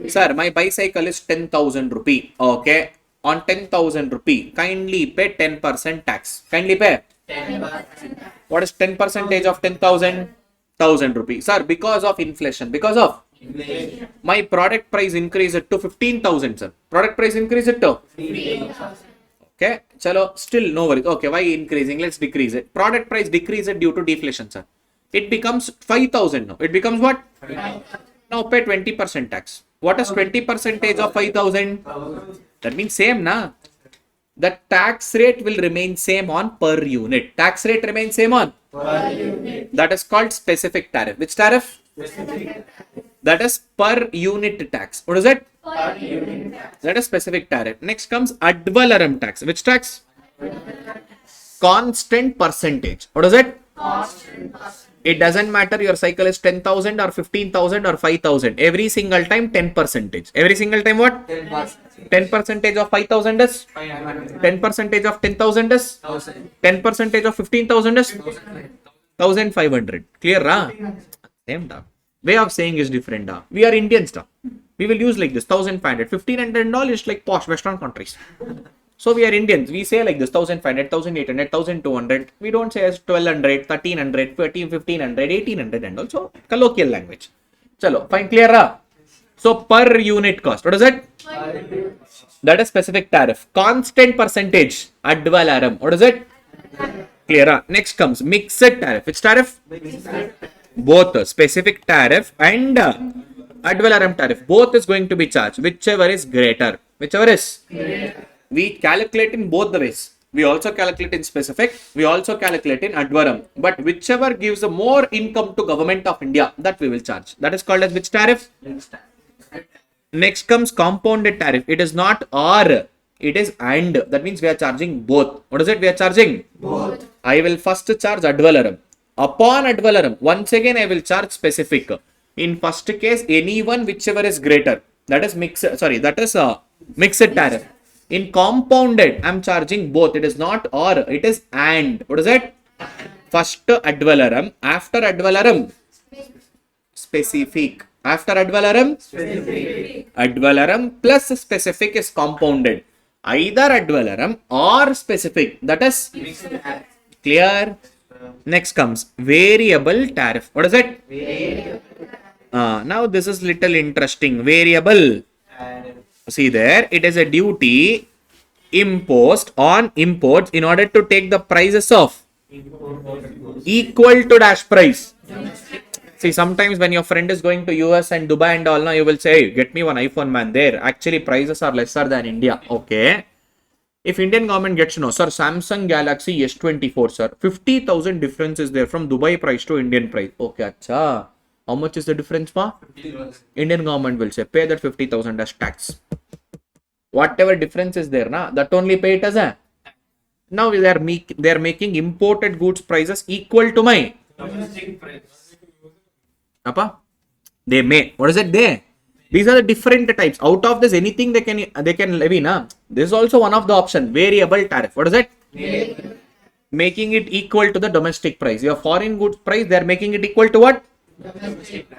Sir, my bicycle is 10,000 rupee. Okay. On 10,000 rupee, kindly pay 10% tax. Kindly pay 10%. What is 10% of 10,000? 1,000 rupees. Sir, because of inflation. Because of inflation. My product price increased to 15,000, sir. Product price increased to 15,000. Okay. Chalo, still no worries. Okay, why increasing? Let's decrease it. Product price decreased due to deflation, sir. It becomes 5,000 now. It becomes what? 5,000. Now pay 20% tax. What is 20% of 5,000? That means same, na? The tax rate will remain same on per unit. Tax rate remains same on per unit. That is called specific tariff. Which tariff? Specific. That is per unit tax. What is it? Per unit tax. That is specific tariff. Next comes ad valorem tax. Which tax? Constant percentage. What is it? Constant percentage. It doesn't matter your cycle is 10,000 or 15,000 or 5,000. Every single time 10%. Every single time what? 10%. 10% of 5,000 is? 10% of 10,000 is? 10% of 15,000 is? 1,500. Clear, ra? Same da. Way of saying is different da. We are Indians da. We will use like this 1,500. 1,500 and all is like posh Western countries. So we are Indians. We say like this 1,500, 1,800, 1,200. We don't say as 1,200, 1,300, 1,500, 1,800 and also colloquial language. Chalo, fine, clear ra? So per unit cost. What is it? That is specific tariff. Constant percentage. Ad valorem. What is it? Clear ra? Next comes mixed tariff. Which tariff? Both specific tariff and ad valorem tariff. Both is going to be charged. Whichever is greater. Whichever is greater. We calculate in both the ways. We also calculate in specific. We also calculate in ad valorem. But whichever gives a more income to government of India, that we will charge. That is called as which tariff? Next comes compounded tariff. It is not or. It is and. That means we are charging both. What is it? We are charging both. I will first charge ad valorem. Upon ad valorem, once again I will charge specific. In first case, anyone whichever is greater. That is mixed. Sorry, that is mixed tariff. In compounded, I am charging both. It is not or, it is and. What is it? First ad valorem, after ad valorem, specific. After ad valorem, specific. Ad valorem plus specific is compounded. Either ad valorem or specific. That is clear. Next comes variable tariff. What is it? Now this is little interesting. Variable. See there, it is a duty imposed on imports in order to take the prices of equal to dash price. See, sometimes when your friend is going to US and Dubai and all, now you will say, hey, get me one iPhone, man. There, actually prices are lesser than India. Okay. If Indian government gets to know, sir, Samsung Galaxy S24, sir, 50,000 difference is there from Dubai price to Indian price. Okay, acha. How much is the difference, ma? Indian government will say, pay that 50,000 as tax. Whatever difference is there, na, that only pay it as a. Now they are making imported goods prices equal to my domestic price. Appa? They may. What is it? They. These are the different types. Out of this, anything they can levy, na. This is also one of the option. Variable tariff. What is it? Variable. Making it equal to the domestic price. Your foreign goods price, they are making it equal to what?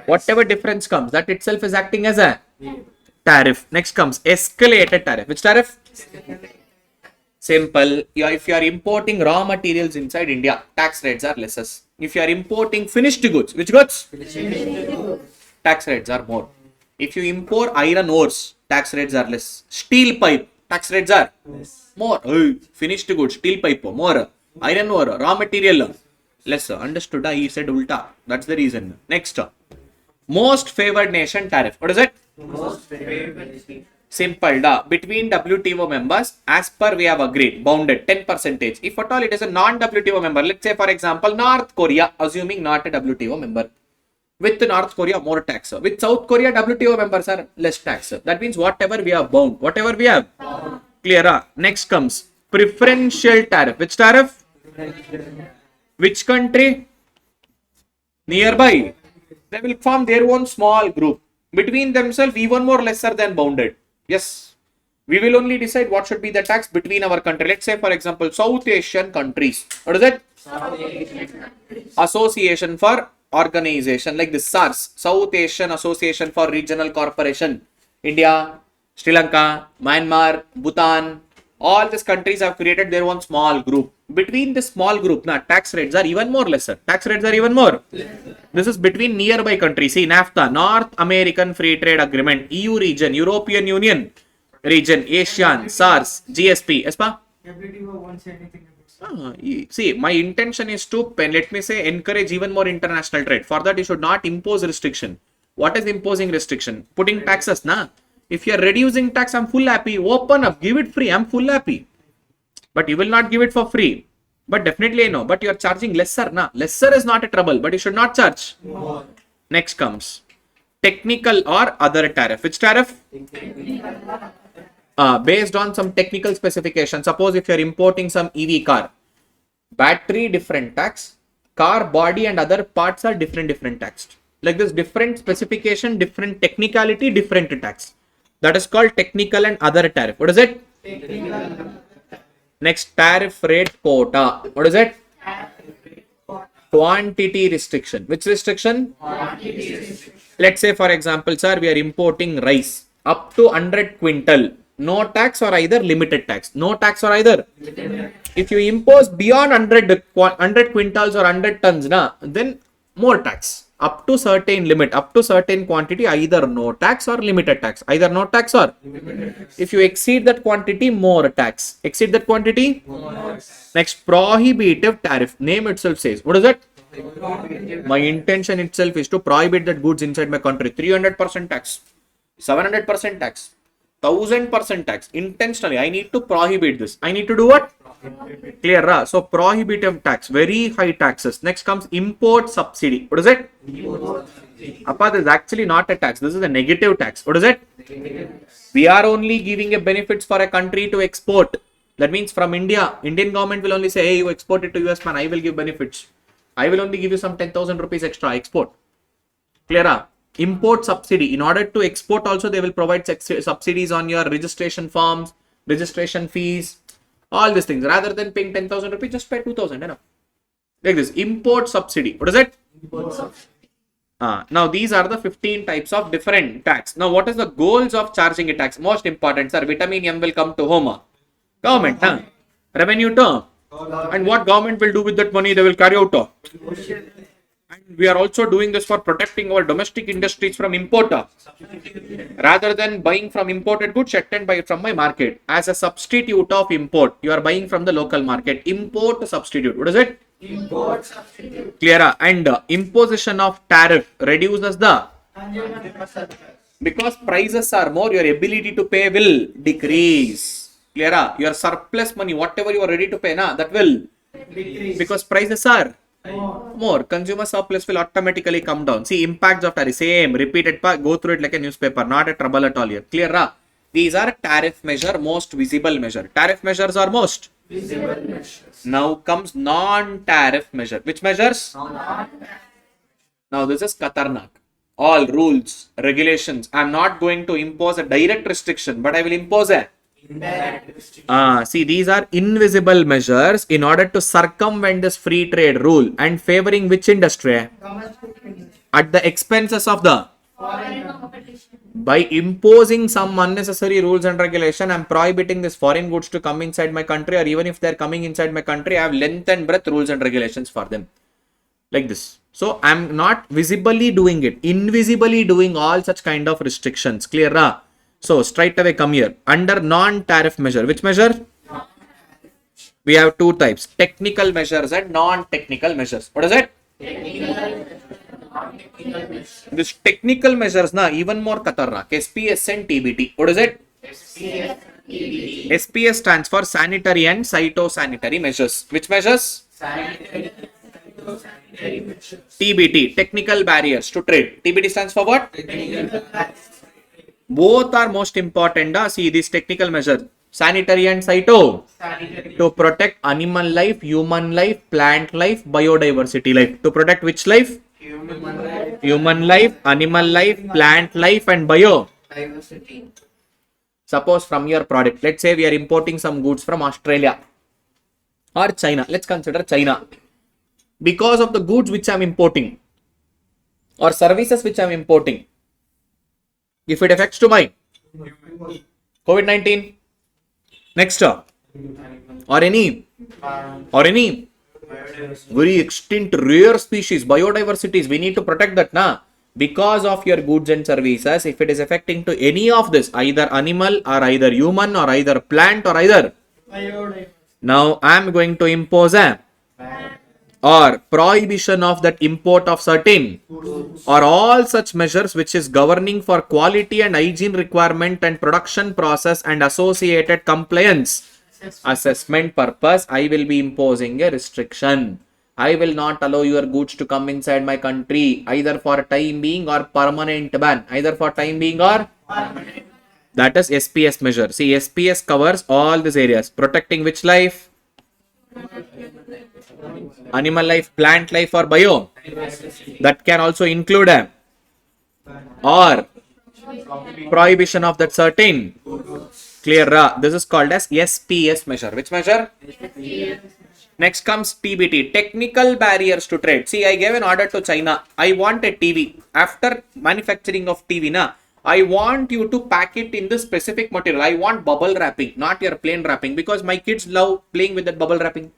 Whatever difference comes, that itself is acting as a tariff. Next comes escalated tariff. Which tariff? Simple. If you are importing raw materials inside India, tax rates are lesser. If you are importing finished goods, which goods? Tax rates are more. If you import iron ores, tax rates are less. Steel pipe, tax rates are more. Finished goods, steel pipe, more. Iron ore, raw material, less. Understood? He said ulta. That's the reason. Next. Most favored nation tariff. What is it? Most favored nation. Simple. Between WTO members, as per we have agreed, bounded 10%. If at all it is a non-WTO member, let's say for example North Korea, assuming not a WTO member. With North Korea, more tax. With South Korea, WTO members are less tax. That means whatever we have bound, whatever we have. Clear. Next comes preferential tariff. Which tariff? Which country? Nearby. They will form their own small group. Between themselves, even more lesser than bounded. Yes. We will only decide what should be the tax between our country. Let's say, for example, South Asian countries. What is it? Association for Organization, like the SARS, South Asian Association for Regional Corporation. India, Sri Lanka, Myanmar, Bhutan, all these countries have created their own small group. Between this small group, tax rates are even more lesser. Tax rates are even more. This is between nearby countries. See, NAFTA, North American Free Trade Agreement, EU region, European Union region, ASEAN, SARS, GSP. Yes, pa? See, my intention is to, let me say, encourage even more international trade. For that, you should not impose restriction. What is imposing restriction? Putting taxes, na? If you are reducing tax, I'm full happy. Open up, give it free, I'm full happy. But you will not give it for free. But definitely I know. But you are charging lesser, na? Lesser is not a trouble, but you should not charge. More. Next comes technical or other tariff. Which tariff? Based on some technical specification. Suppose if you are importing some EV car, battery different tax, car body and other parts are different taxed. Like this, different specification, different technicality, different tax. That is called technical and other tariff. What is it? Technical. Next, tariff rate quota. What is it? Quantity restriction. Which restriction? Quantity restriction. Let's say, for example, sir, we are importing rice up to 100 quintal. No tax or either limited tax. No tax or either. If you impose beyond 100 quintals or 100 tons, then more tax. Up to certain limit, up to certain quantity, either no tax or limited tax. Either no tax or limited tax. If you exceed that quantity, more tax. Exceed that quantity? More tax. Next, prohibitive tariff. Name itself says. What is it? My intention itself is to prohibit that goods inside my country. 300% tax. 700% tax. 1000% tax. Intentionally, I need to prohibit this. I need to do what? Clear, ra? So, prohibitive tax, very high taxes. Next comes import subsidy. What is it? Appa, this is actually not a tax. This is a negative tax. What is it? We are only giving a benefits for a country to export. That means from India, Indian government will only say, hey, you export it to US, man, I will give benefits. I will only give you some 10,000 rupees extra export. Clear, ra? Import subsidy. In order to export also, they will provide subsidies on your registration forms, registration fees, all these things. Rather than paying 10,000 rupees, just pay 2,000. Like this. Import subsidy. What is it? Import subsidy. Now, these are the 15 types of different tax. Now, what is the goals of charging a tax? Most important, sir. Vitamin M will come to home. Government. Revenue term. And what government will do with that money? They will carry out. And we are also doing this for protecting our domestic industries from importer. Rather than buying from imported goods, I can buy it from my market. As a substitute of import, you are buying from the local market. Import substitute. What is it? Import substitute. Clear? And imposition of tariff reduces the... Because prices are more, your ability to pay will decrease. Clear? Your surplus money, whatever you are ready to pay, that will decrease. Because prices are more. Consumer surplus will automatically come down. See, impacts of tariff, same, repeated, go through it like a newspaper, not a trouble at all here. Clear, ra? These are tariff measure, most visible measure. Tariff measures are most visible measures. Now comes non-tariff measure. Which measures? Now this is Khatarnak. All rules, regulations. I am not going to impose a direct restriction, but I will impose a see, these are invisible measures in order to circumvent this free trade rule and favoring which industry? At the expenses of the foreign competition. By imposing some unnecessary rules and regulation, I am prohibiting this foreign goods to come inside my country, or even if they are coming inside my country, I have length and breadth rules and regulations for them. Like this. So, I am not visibly doing it, invisibly doing all such kind of restrictions. Clear, ra? So, straight away come here. Under non-tariff measure. Which measure? We have two types. Technical measures and non-technical measures. What is it? This technical measures, even more khatarnak. SPS and TBT. What is it? SPS stands for sanitary and phytosanitary measures. Which measures? Sanitary and phytosanitary measures. TBT. Technical barriers to trade. TBT stands for what? Both are most important. See, these technical measures, sanitary and phyto, to protect animal life, human life, plant life, biodiversity life. To protect which life? Human life, animal life, plant life, and biodiversity. Suppose from your product, let's say we are importing some goods from Australia or China. Let's consider China. Because of the goods which I am importing or services which I am importing, if it affects to my COVID-19, next, or any very extinct rare species, biodiversities, we need to protect that, because of your goods and services. If it is affecting to any of this, either animal or either human or either plant or either, now I am going to impose a or prohibition of that import of certain or all such measures which is governing for quality and hygiene requirement and production process and associated compliance assessment purpose, I will be imposing a restriction. I will not allow your goods to come inside my country either for time being or permanent ban, either for time being or permanent. That is SPS measure. See, SPS covers all these areas, protecting which life? Animal life, plant life, or bio. That can also include a or prohibition of that certain. Clear? This is called as SPS measure. Which measure? Next comes TBT, technical barriers to trade. See, I gave an order to China. I want a TV. After manufacturing of TV, I want you to pack it in the specific material. I want bubble wrapping, not your plain wrapping, because my kids love playing with that bubble wrapping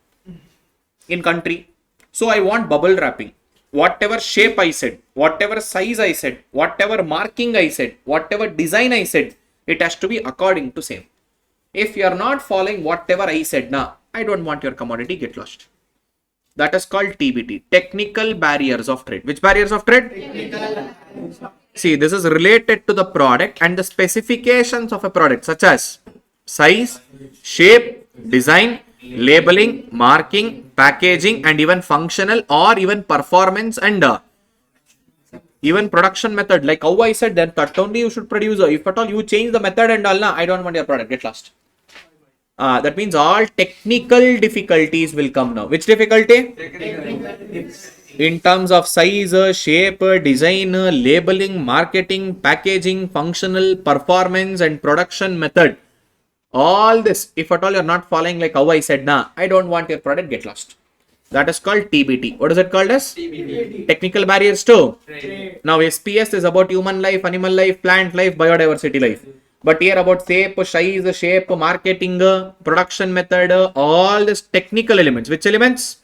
in country. So I want bubble wrapping. Whatever shape I said, whatever size I said, whatever marking I said, whatever design I said, it has to be according to same. If you are not following whatever I said, I don't want your commodity get lost. That is called TBT, technical barriers of trade. Which barriers of trade? Technical. See, this is related to the product and the specifications of a product, such as size, shape, design, labeling, marking, packaging, and even functional or even performance and even production method. Like how I said, that only you should produce. If at all you change the method and all, I don't want your product get lost. That means all technical difficulties will come now. Which difficulty? In terms of size, shape, design, labeling, marketing, packaging, functional, performance, and production method. All this, if at all you're not following like how I said, I don't want your product get lost. That is called TBT. What is it called as? TBT. Technical barriers too. Now SPS is about human life, animal life, plant life, biodiversity life. But here about size, shape, marketing, production method, all these technical elements. Which elements?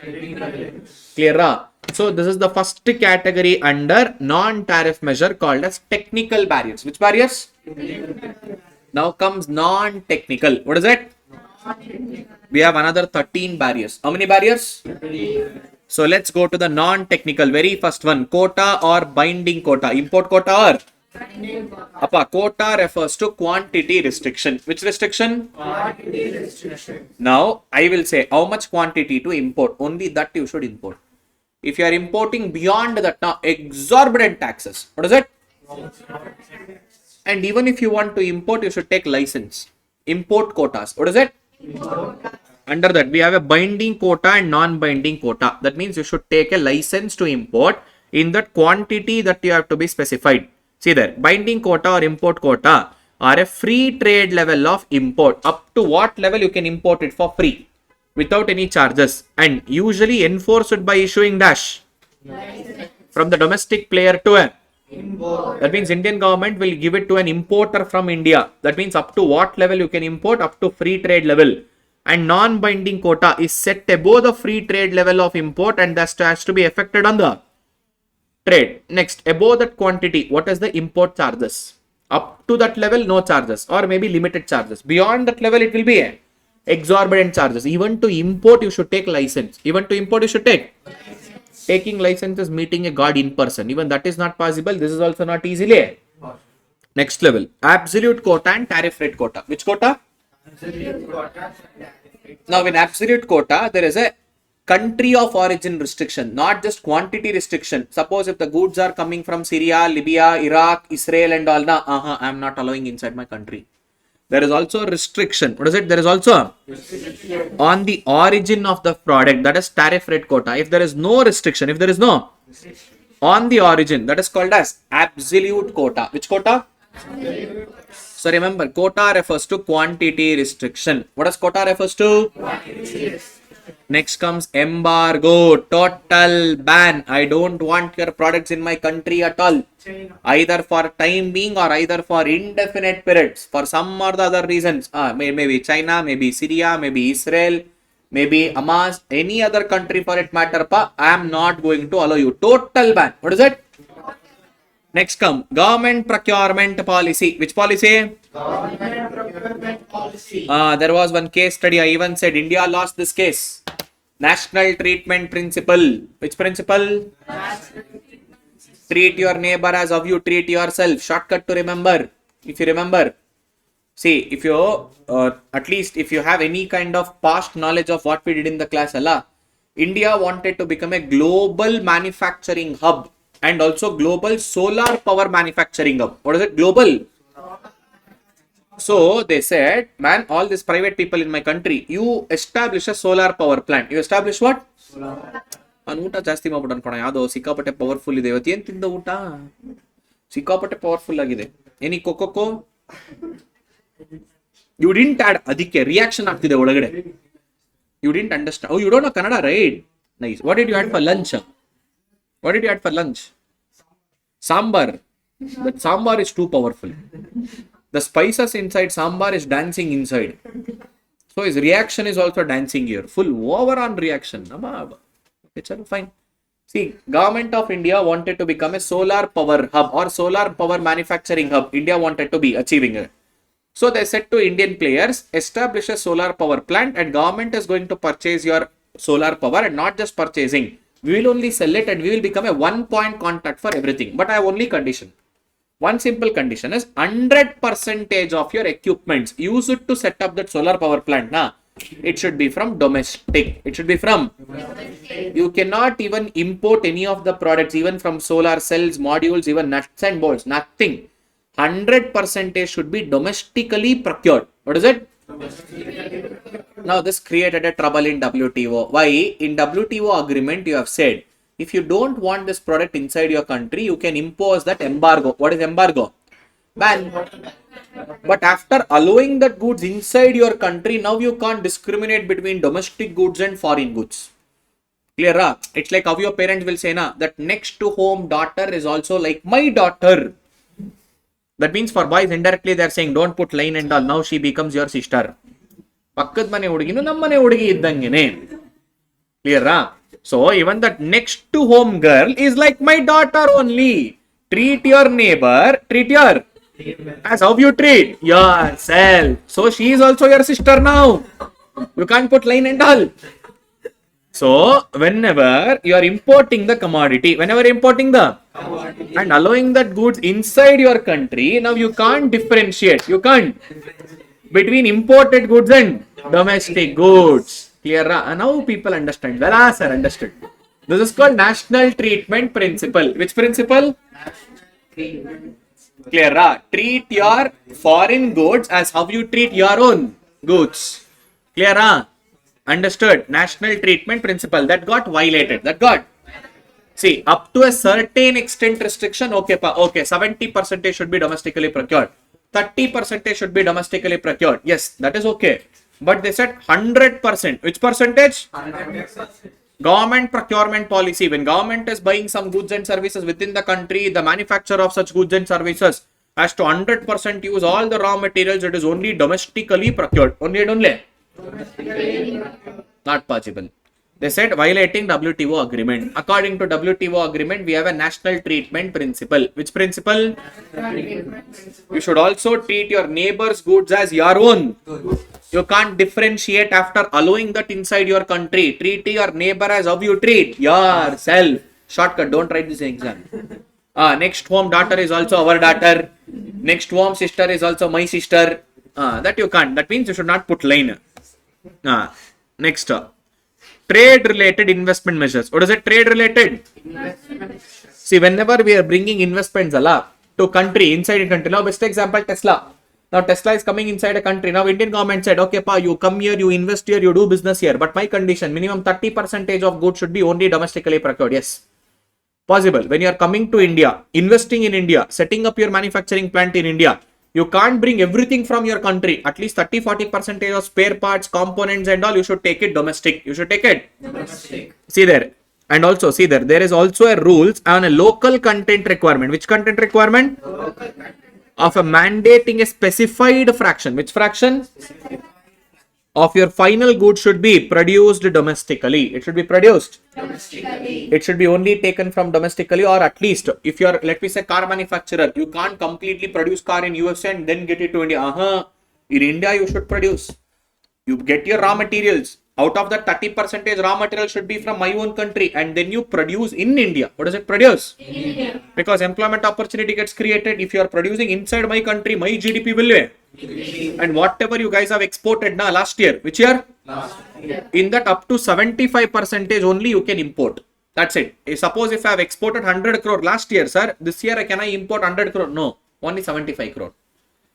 Clear? So this is the first category under non-tariff measure called as technical barriers. Which barriers? Now comes non-technical. What is it? We have another 13 barriers. How many barriers? So let's go to the non-technical. Very first one, quota or binding quota. Import quota or? Quota refers to quantity restriction. Which restriction? Quantity restriction. Now I will say how much quantity to import. Only that you should import. If you are importing beyond that, exorbitant taxes. What is it? And even if you want to import, you should take license. Import quotas. What is it? Under that, we have a binding quota and non-binding quota. That means you should take a license to import in that quantity that you have to be specified. See there, binding quota or import quota are a free trade level of import. Up to what level you can import it for free without any charges, and usually enforced by issuing dash from the domestic player to a import. That means Indian government will give it to an importer from India. That means up to what level you can import, up to free trade level. And non-binding quota is set above the free trade level of import, and that has to be affected on the trade. Next, above that quantity, what is the import charges? Up to that level, no charges, or maybe limited charges. Beyond that level, it will be a exorbitant charges. Even to import, you should take license. Even to import, you should take. Taking license is meeting a god in person. Even that is not possible. This is also not easily. Next level, absolute quota and tariff rate quota. Which quota? Absolute quota. Now, in absolute quota, there is a country of origin restriction, not just quantity restriction. Suppose if the goods are coming from Syria, Libya, Iraq, Israel and all, I am not allowing inside my country. There is also a restriction. What is it? There is also on the origin of the product, that is tariff rate quota. If there is no restriction, if there is no on the origin, that is called as absolute quota. Which quota? So remember, quota refers to quantity restriction. What does quota refers to? Next comes embargo, total ban. I don't want your products in my country at all. Either for time being or either for indefinite periods. For some or the other reasons. Maybe China, maybe Syria, maybe Israel, maybe Hamas, any other country for it matter. I am not going to allow you. Total ban. What is it? Next come government procurement policy. Which policy? Government procurement policy. There was one case study. I even said India lost this case. National treatment principle. Which principle? Treat your neighbor as how you treat yourself. Shortcut to remember. If you remember. See, if you, at least if you have any kind of past knowledge of what we did in the class, Allah, India wanted to become a global manufacturing hub and also global solar power manufacturing hub. What is it? Global. So they said, man, all these private people in my country, you establish a solar power plant. You establish what? ನಾನು ಊಟ ಜಾಸ್ತಿ ಮಾಡ್ಬಿಟ್ಟು ಅನ್ಕೋಣ ಯಾವುದೋ ಸಿಕ್ಕಾಪಟ್ಟೆ powerful ಇದೆ ಇವತ್ತು. ಏನು ತಿಂದ ಊಟ ಸಿಕ್ಕಾಪಟ್ಟೆ ಪವರ್ಫುಲ್ ಆಗಿದೆ. Any cocoa you didn't add, ಅದಕ್ಕೆ ರಿಯಾಕ್ಷನ್ ಆಗ್ತಿದೆ ಒಳಗಡೆ. You didn't understand. Oh you don't know Kannada, right? Nice. What did you had for lunch? What did you had for lunch? Sambar. That sambar is too powerful. The spices inside sambar is dancing inside. So his reaction is also dancing here. Full over on reaction. Okay, fine. See, government of India wanted to become a solar power hub or solar power manufacturing hub. India wanted to be achieving it. So they said to Indian players, establish a solar power plant and government is going to purchase your solar power, and not just purchasing. We will only sell it and we will become a one-point contact for everything. But I have only condition. One simple condition is 100% of your equipments used to set up that solar power plant. It should be from domestic. It should be from domestic. You cannot even import any of the products, even from solar cells, modules, even nuts and bolts. Nothing. 100% should be domestically procured. What is it? Now this created a trouble in WTO. Why? In WTO agreement you have said, if you don't want this product inside your country, you can impose that embargo. What is embargo? Ban. But after allowing that goods inside your country, now you can't discriminate between domestic goods and foreign goods. Clear? It's like how your parents will say, that next to home daughter is also like my daughter. That means for boys, indirectly they are saying, don't put line and all. Now she becomes your sister. Pakkad mane huduginu nammane hudigi iddangene. Clear? So even that next to home girl is like my daughter only. Treat your neighbor, treat your as how you treat yourself. So she is also your sister now. You can't put line and all. So whenever you are importing the commodity, and allowing that goods inside your country, now you can't differentiate. You can't between imported goods and domestic goods. Clear? Now people understand. Well, sir, understood. This is called national treatment principle. Which principle? Clear? Treat your foreign goods as how you treat your own goods. Clear? Understood? National treatment principle. That got violated. That got. See, up to a certain extent restriction, okay, 70% should be domestically procured. 30% should be domestically procured. Yes, that is okay. But they said 100%. Which percentage? 100%. Government procurement policy. When government is buying some goods and services within the country, the manufacturer of such goods and services has to 100% use all the raw materials. It is only domestically procured. Only and only. Not possible. They said violating WTO agreement. According to WTO agreement, we have a national treatment principle. Which principle? You should also treat your neighbor's goods as your own. You can't differentiate after allowing that inside your country. Treat your neighbor as how you treat yourself. Shortcut, don't write this exam. Next home daughter is also our daughter. Next home sister is also my sister. That you can't. That means you should not put line. Next. Trade related investment measures. What is it? Trade related? See, whenever we are bringing investments to country, inside a country. Now, best example, Tesla. Now, Tesla is coming inside a country. Now, Indian government said, okay, you come here, you invest here, you do business here. But my condition, minimum 30% of goods should be only domestically procured. Yes. Possible. When you are coming to India, investing in India, setting up your manufacturing plant in India, you can't bring everything from your country. At least 30-40% of spare parts, components and all, you should take it domestic. You should take it domestic. See there. And also, see there is also a rules on a local content requirement. Which content requirement? Of a mandating a specified fraction. Which fraction? Of your final good should be produced domestically. It should be produced domestically. It should be only taken from domestically, or at least if you are, let me say, car manufacturer, you can't completely produce car in USA and then get it to India. In India, you should produce. You get your raw materials. Out of that 30% raw material should be from my own country, and then you produce in India. What does it produce? In India. Because employment opportunity gets created. If you are producing inside my country, my GDP will be. And whatever you guys have exported now last year, which year? Last year. In that up to 75% only you can import. That's it. Suppose if I have exported 100 crore last year, sir, this year can I import 100 crore? No, only 75 crore.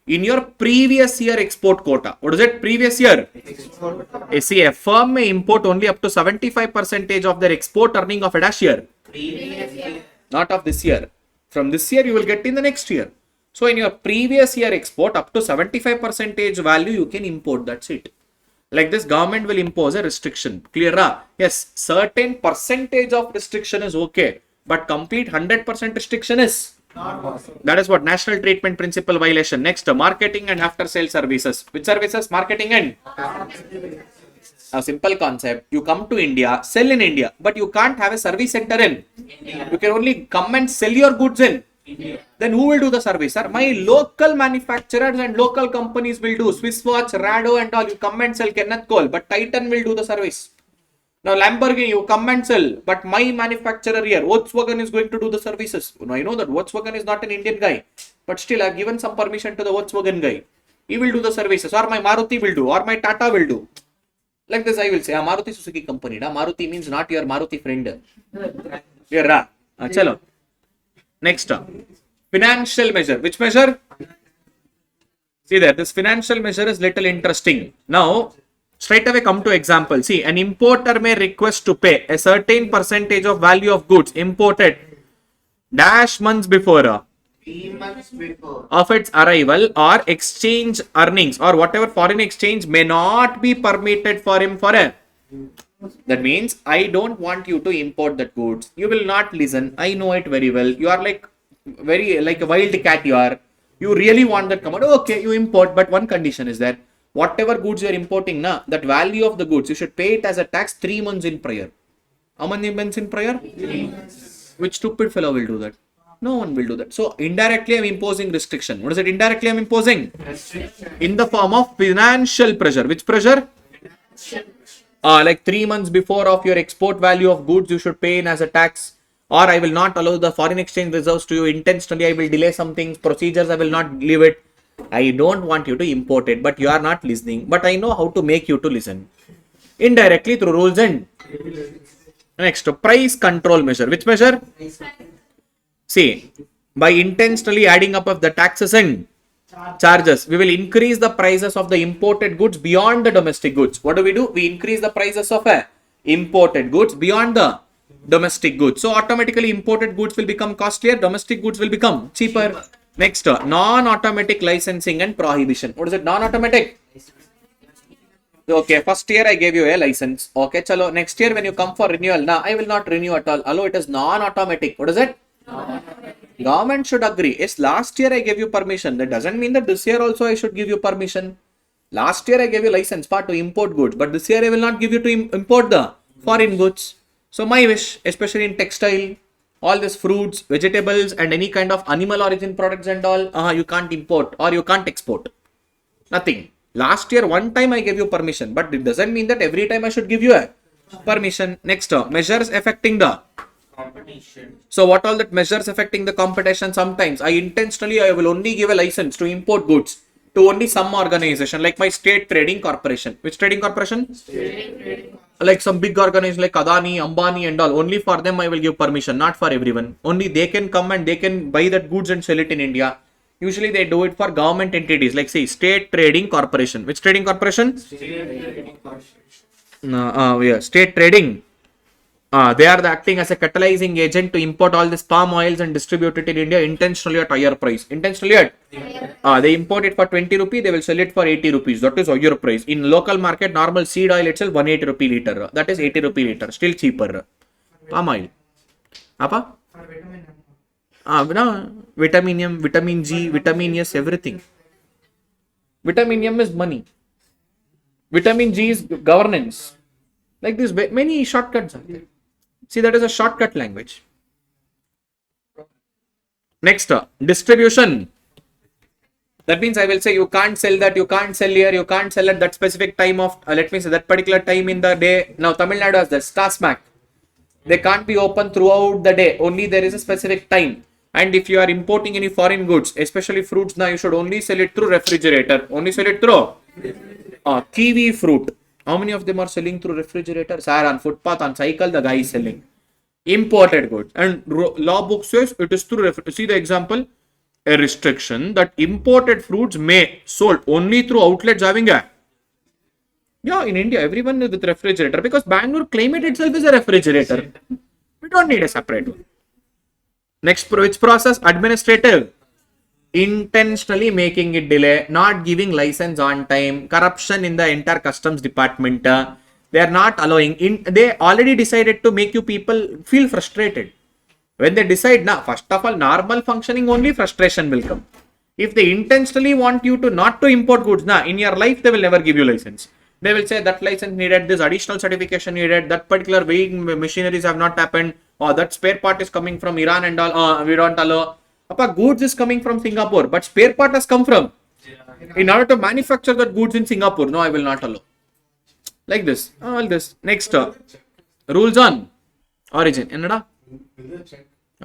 In your previous year export quota, what is it? Previous year? See, a firm may import only up to 75% of their export earning of a dash year. Previous year. Not of this year. From this year, you will get in the next year. So, in your previous year export, up to 75% value, you can import. That's it. Like this, government will impose a restriction. Clear? Yes, certain percentage of restriction is okay. But complete 100% restriction is not possible. That is what national treatment principle violation. Next, marketing and after sale services. Which services? Marketing and a simple concept. You come to India, sell in India, but you can't have a service center in India. You can only come and sell your goods in India. Then who will do the service, sir? My local manufacturers and local companies will do. Swiss Watch, Rado and all. You come and sell Kenneth Cole, but Titan will do the service. Now Lamborghini, you come and sell, but my manufacturer here, Volkswagen is going to do the services. Now I know that Volkswagen is not an Indian guy, but still I've given some permission to the Volkswagen guy. He will do the services, or my Maruti will do, or my Tata will do. Like this I will say, Maruti Suzuki company. Maruti means not your Maruti friend. Here, chalo. Next, financial measure. Which measure? See there, this financial measure is little interesting. Now, straight away come to example. See, an importer may request to pay a certain percentage of value of goods imported dash months before 3 months before of its arrival, or exchange earnings or whatever foreign exchange may not be permitted for him for a. That means I don't want you to import that goods. You will not listen. I know it very well. You are like a wild cat. You really want that commodity. Okay, you import, but one condition is there. Whatever goods you are importing, that value of the goods, you should pay it as a tax 3 months in prior. How many months in prior? 3 months. Which stupid fellow will do that? No one will do that. So, indirectly I am imposing restriction. What is it? Indirectly I am imposing? Restriction. In the form of financial pressure. Which pressure? Like 3 months before of your export value of goods, you should pay in as a tax. Or I will not allow the foreign exchange reserves to you intentionally. I will delay some things. Procedures, I will not leave it. I don't want you to import it, but you are not listening. But I know how to make you to listen. Indirectly through rules and. Next, price control measure. Which measure? See, by intentionally adding up of the taxes and charges, we will increase the prices of the imported goods beyond the domestic goods. What do? We increase the prices of imported goods beyond the domestic goods. So automatically imported goods will become costlier, domestic goods will become cheaper. Next, non-automatic licensing and prohibition. What is it? Non-automatic. Okay, first year I gave you a license. Okay, chalo. Next year when you come for renewal, I will not renew at all. Hello, it is non-automatic. What is it? Government should agree. Yes, last year I gave you permission. That doesn't mean that this year also I should give you permission. Last year I gave you license part to import goods, but this year I will not give you to import the foreign goods. So my wish, especially in textile, all these fruits, vegetables and any kind of animal origin products and all, you can't import or you can't export. Nothing. Last year, one time I gave you permission, but it doesn't mean that every time I should give you a permission. Next, measures affecting the competition. So what all that measures affecting the competition? Sometimes I will only give a license to import goods to only some organization, like my state trading corporation. Which trading corporation? State trading. Like some big organization like Adani, Ambani and all. Only for them I will give permission, not for everyone. Only they can come and they can buy that goods and sell it in India. Usually they do it for government entities, like say State Trading Corporation. Which trading corporation? State Trading Corporation. State Trading. They are acting as a catalyzing agent to import all this palm oils and distribute it in India intentionally at higher price. Intentionally at? They import it for 20 rupees, they will sell it for 80 rupees. That is higher price. In local market, normal seed oil itself 180 rupee liter. That is 80 rupee liter. Still cheaper. Palm oil. Apa? No, vitaminium, vitamin G, vitamin S, everything. Vitaminium is money. Vitamin G is governance. Like this, many shortcuts are there. See, that is a shortcut language. Next, distribution. That means I will say you can't sell that, you can't sell here, you can't sell at that specific time of, let me say that particular time in the day. Now Tamil Nadu has the Star Smack. They can't be open throughout the day. Only there is a specific time. And if you are importing any foreign goods, especially fruits, now you should only sell it through refrigerator. Only sell it through kiwi fruit. How many of them are selling through refrigerator? Sir, on footpath, on cycle, the guy is selling imported goods. And law book says it is through see the example, a restriction that imported fruits may sold only through outlets having a, yeah, in India everyone is with refrigerator because Bangalore climate itself is a refrigerator. We don't need a separate one. Next, which process? Administrative. Intentionally making it delay, not giving license on time, corruption in the entire customs department. They are not allowing. They already decided to make you people feel frustrated. When they decide, now first of all, normal functioning only frustration will come. If they intentionally want you to not to import goods, now in your life they will never give you license. They will say that license needed, this additional certification needed, that particular weighing machineries have not happened, or that spare part is coming from Iran and all. We don't allow. Appa, goods is coming from Singapore, but spare part has come from. In order to manufacture that goods in Singapore, no, I will not allow. Like this, all this. Next, rules on origin. Enada?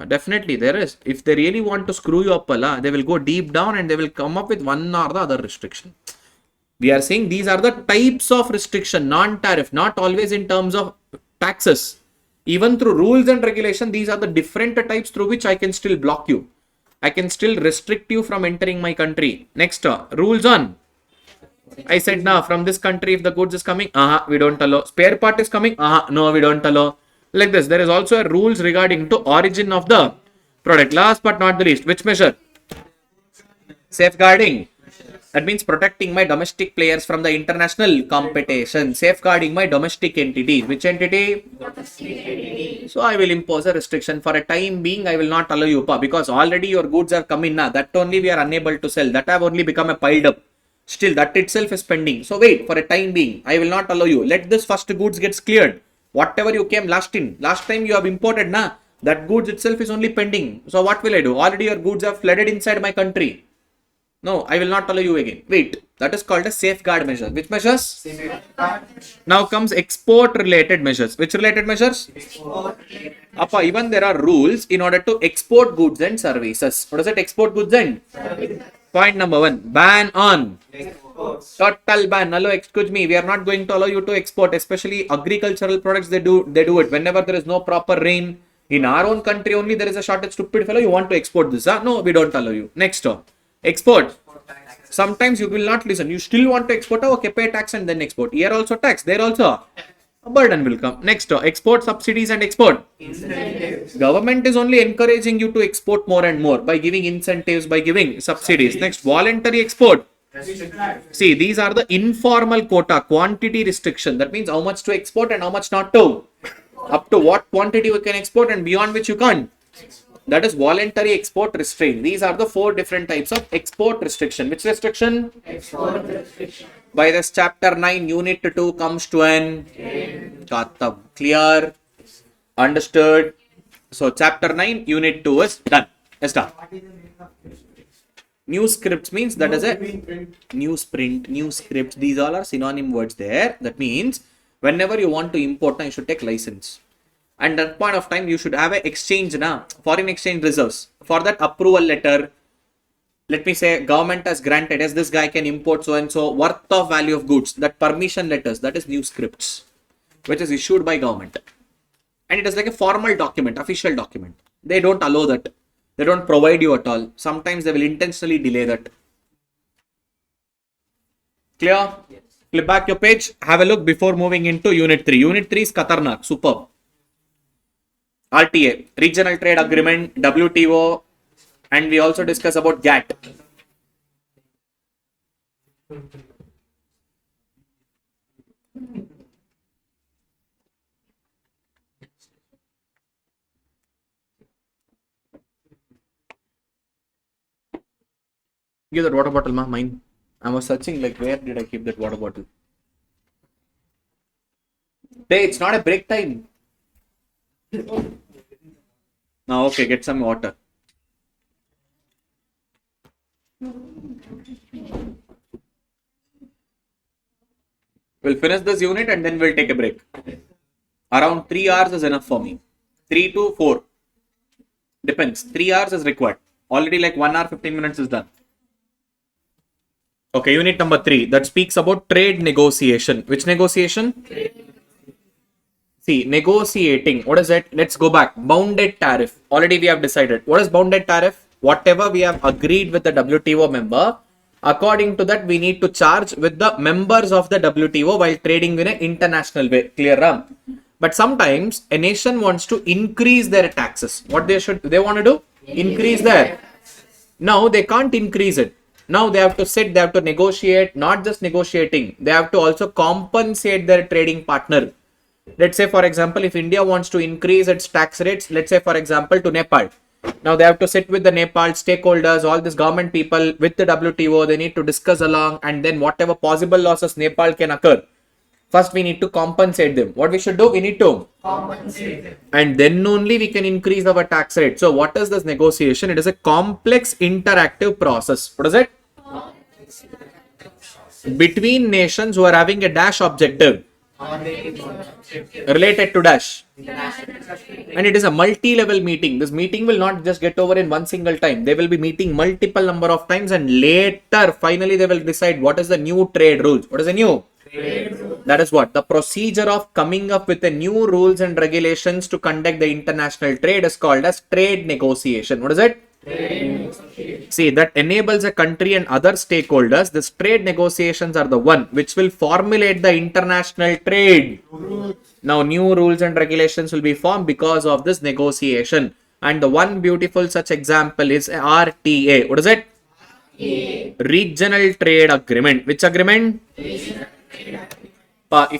Definitely there is. If they really want to screw you up, they will go deep down and they will come up with one or the other restriction. We are saying these are the types of restriction, non-tariff, not always in terms of taxes. Even through rules and regulation, these are the different types through which I can still block you. I can still restrict you from entering my country. Next, rules on. I said now from this country, if the goods is coming, we don't allow. Spare part is coming, no, we don't allow. Like this, there is also a rules regarding to origin of the product. Last but not the least, which measure? Safeguarding. That means protecting my domestic players from the international competition. Safeguarding my domestic entities. Which entity? Domestic entity. So I will impose a restriction. For a time being, I will not allow you, because already your goods are coming now. That only we are unable to sell. That have only become a piled up. Still, that itself is pending. So wait, for a time being, I will not allow you. Let this first goods gets cleared. Whatever you came last time you have imported, that goods itself is only pending. So what will I do? Already your goods have flooded inside my country. No, I will not allow you again. Wait, that is called a safeguard measure. Which measures? Safeguard. Now comes export related measures. Which related measures? Export. Appa, even there are rules in order to export goods and services. What is it? Export goods and services. Point number 1, ban on exports. Total ban. Hello, excuse me, we are not going to allow you to export, especially agricultural products. They do it whenever there is no proper rain. In our own country only there is a shortage. Stupid fellow, you want to export this? No, we don't allow you. Next, export. Sometimes you will not listen. You still want to export. Okay, pay tax and then export. Here also tax. There also a burden will come. Next, export subsidies and export incentives. Government is only encouraging you to export more and more by giving incentives, by giving subsidies. Next, voluntary export. See, these are the informal quota, quantity restriction. That means how much to export and how much not to. Up to what quantity you can export and beyond which you can't. That is voluntary export restraint. These are the 4 different types of export restriction. Which restriction? Export restriction. By this chapter 9, unit 2 comes to an end. Clear? Understood? So chapter 9, unit 2 is done. It's done. New scripts means that is a newsprint, new scripts. These all are synonym words there. That means whenever you want to import, you should take license. And at that point of time, you should have an exchange, foreign exchange reserves. For that approval letter, let me say government has granted, as this guy can import so and so worth of value of goods. That permission letters, that is new scripts, which is issued by government. And it is like a formal document, official document. They don't allow that. They don't provide you at all. Sometimes they will intentionally delay that. Clear? Yes. Flip back your page. Have a look before moving into unit 3. Unit 3 is Khatarnak. Superb. RTA, Regional Trade Agreement, WTO, and we also discuss about GATT. Give that water bottle, mine. I was searching like where did I keep that water bottle? Hey, it's not a break time. Now, okay, get some water. We'll finish this unit and then we'll take a break. Around 3 hours is enough for me. 3 to 4. Depends. 3 hours is required. Already like 1 hour 15 minutes is done. Okay, unit number 3 that speaks about trade negotiation. Which negotiation? See, negotiating. What is it? Let's go back. Bounded tariff. Already we have decided. What is bounded tariff? Whatever we have agreed with the WTO member, according to that, we need to charge with the members of the WTO while trading in an international way. Clear, Ram? But sometimes a nation wants to increase their taxes. What they want to do? Increase their. Now they can't increase it. Now they have to sit, they have to negotiate, not just negotiating. They have to also compensate their trading partner. Let's say, for example, if India wants to increase its tax rates, let's say, for example, to Nepal. Now they have to sit with the Nepal stakeholders, all these government people with the WTO. They need to discuss along, and then whatever possible losses Nepal can occur, first we need to compensate them. What we should do? We need to compensate them. And then only we can increase our tax rate. So what is this negotiation? It is a complex interactive process. What is it? Between nations who are having a dash objective related to dash, and it is a multi-level meeting. This meeting will not just get over in one single time. They will be meeting multiple number of times, and later finally they will decide what is the new trade rules. What is the new trade rules? That is what the procedure of coming up with the new rules and regulations to conduct the international trade is called as trade negotiation. What is it? See, that enables a country and other stakeholders. This trade negotiations are the one which will formulate the international trade. Now, new rules and regulations will be formed because of this negotiation. And the one beautiful such example is RTA. What is it? Regional Trade Agreement. Which agreement? If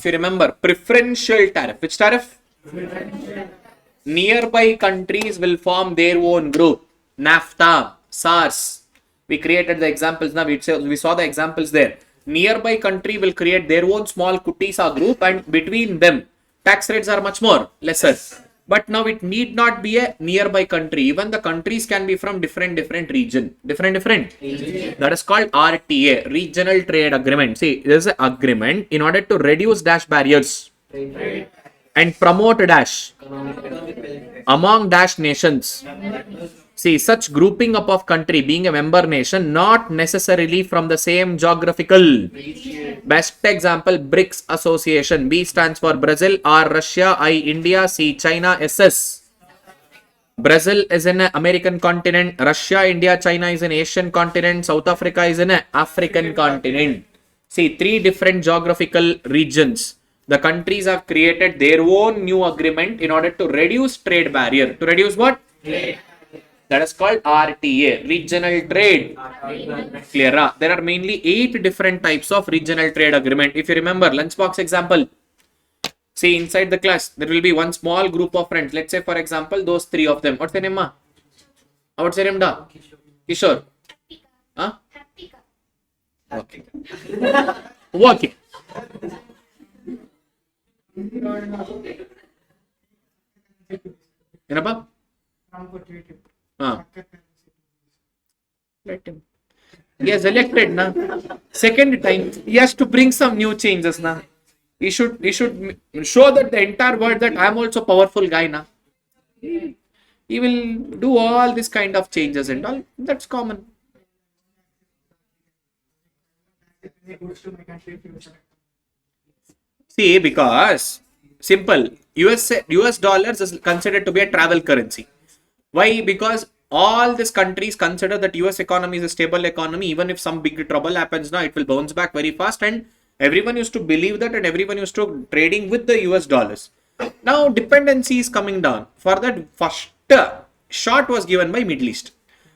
you remember, preferential tariff. Which tariff? Nearby countries will form their own group. NAFTA, SARS. We created the examples now. We saw the examples there. Nearby country will create their own small Kutisa group, and between them, tax rates are much more lesser. But now it need not be a nearby country. Even the countries can be from different region. Different. That is called RTA, Regional Trade Agreement. See, there is an agreement in order to reduce dash barriers and promote dash among dash nations. See, such grouping up of country being a member nation, not necessarily from the same geographical. Best example, BRICS Association. B stands for Brazil, R Russia, I India, C China, SS. Brazil is in an American continent, Russia, India, China is an Asian continent, South Africa is in an African continent. See, 3 different geographical regions. The countries have created their own new agreement in order to reduce trade barrier. To reduce what? Trade. That is called RTA, Regional Trade. Clear? There are mainly 8 different types of regional trade agreement. If you remember, lunchbox example. See, inside the class, there will be one small group of friends. Let's say, for example, those 3 of them. What's their name, ma? What's their name, da? Kishore. Huh? Okay. Okay. Enapa? Let him. He has elected na. Second time, he has to bring some new changes na. He should show that the entire world that I am also powerful guy na. He will do all this kind of changes and all. That's common. See, because simple, US dollars is considered to be a travel currency. Why? Because all these countries consider that US economy is a stable economy. Even if some big trouble happens now, it will bounce back very fast, and everyone used to believe that, and everyone used to trading with the US dollars. Now dependency is coming down. For that, first shot was given by Middle East.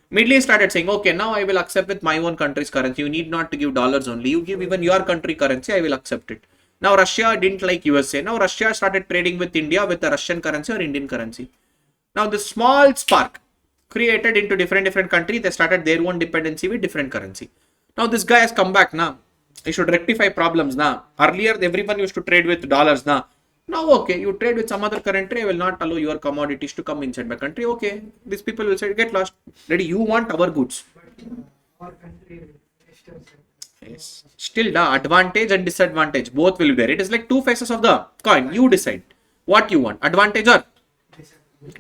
Middle East started saying, okay, now I will accept with my own country's currency. You need not to give dollars only. You give even your country currency, I will accept it. Now Russia didn't like USA. Now Russia started trading with India with the Russian currency or Indian currency. Now the small spark created into different countries. They started their own dependency with different currency. Now this guy has come back now. He should rectify problems now. Earlier everyone used to trade with dollars now. Now okay, you trade with some other country. I will not allow your commodities to come inside my country. Okay, these people will say, get lost. Daddy, you want our goods. our country ministers. Yes. Still, the advantage and disadvantage both will be there. It is like two faces of the coin. You decide what you want, advantage or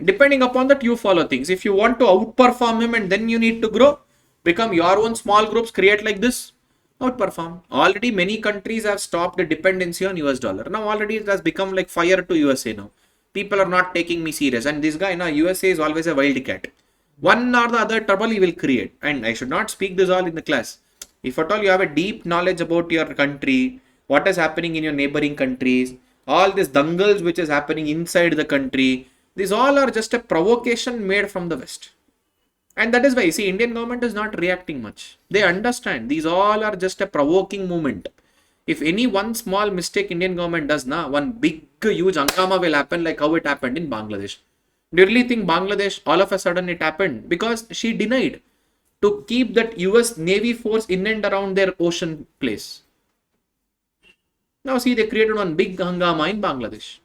depending upon that you follow things. If you want to outperform him and then you need to grow, become your own small groups, create like this, outperform. Already many countries have stopped the dependency on US dollar. Now already it has become like fire to USA now. People are not taking me serious, and this guy now USA is always a wild cat. One or the other trouble he will create. And I should not speak this all in the class. If at all you have a deep knowledge about your country, what is happening in your neighboring countries, all these dangles which is happening inside the country, these all are just a provocation made from the West. And that is why, see, Indian government is not reacting much. They understand these all are just a provoking movement. If any one small mistake Indian government does, one big huge hangama will happen like how it happened in Bangladesh. Do you really think Bangladesh all of a sudden it happened? Because she denied to keep that US Navy force in and around their ocean place. Now see, they created one big hangama in Bangladesh.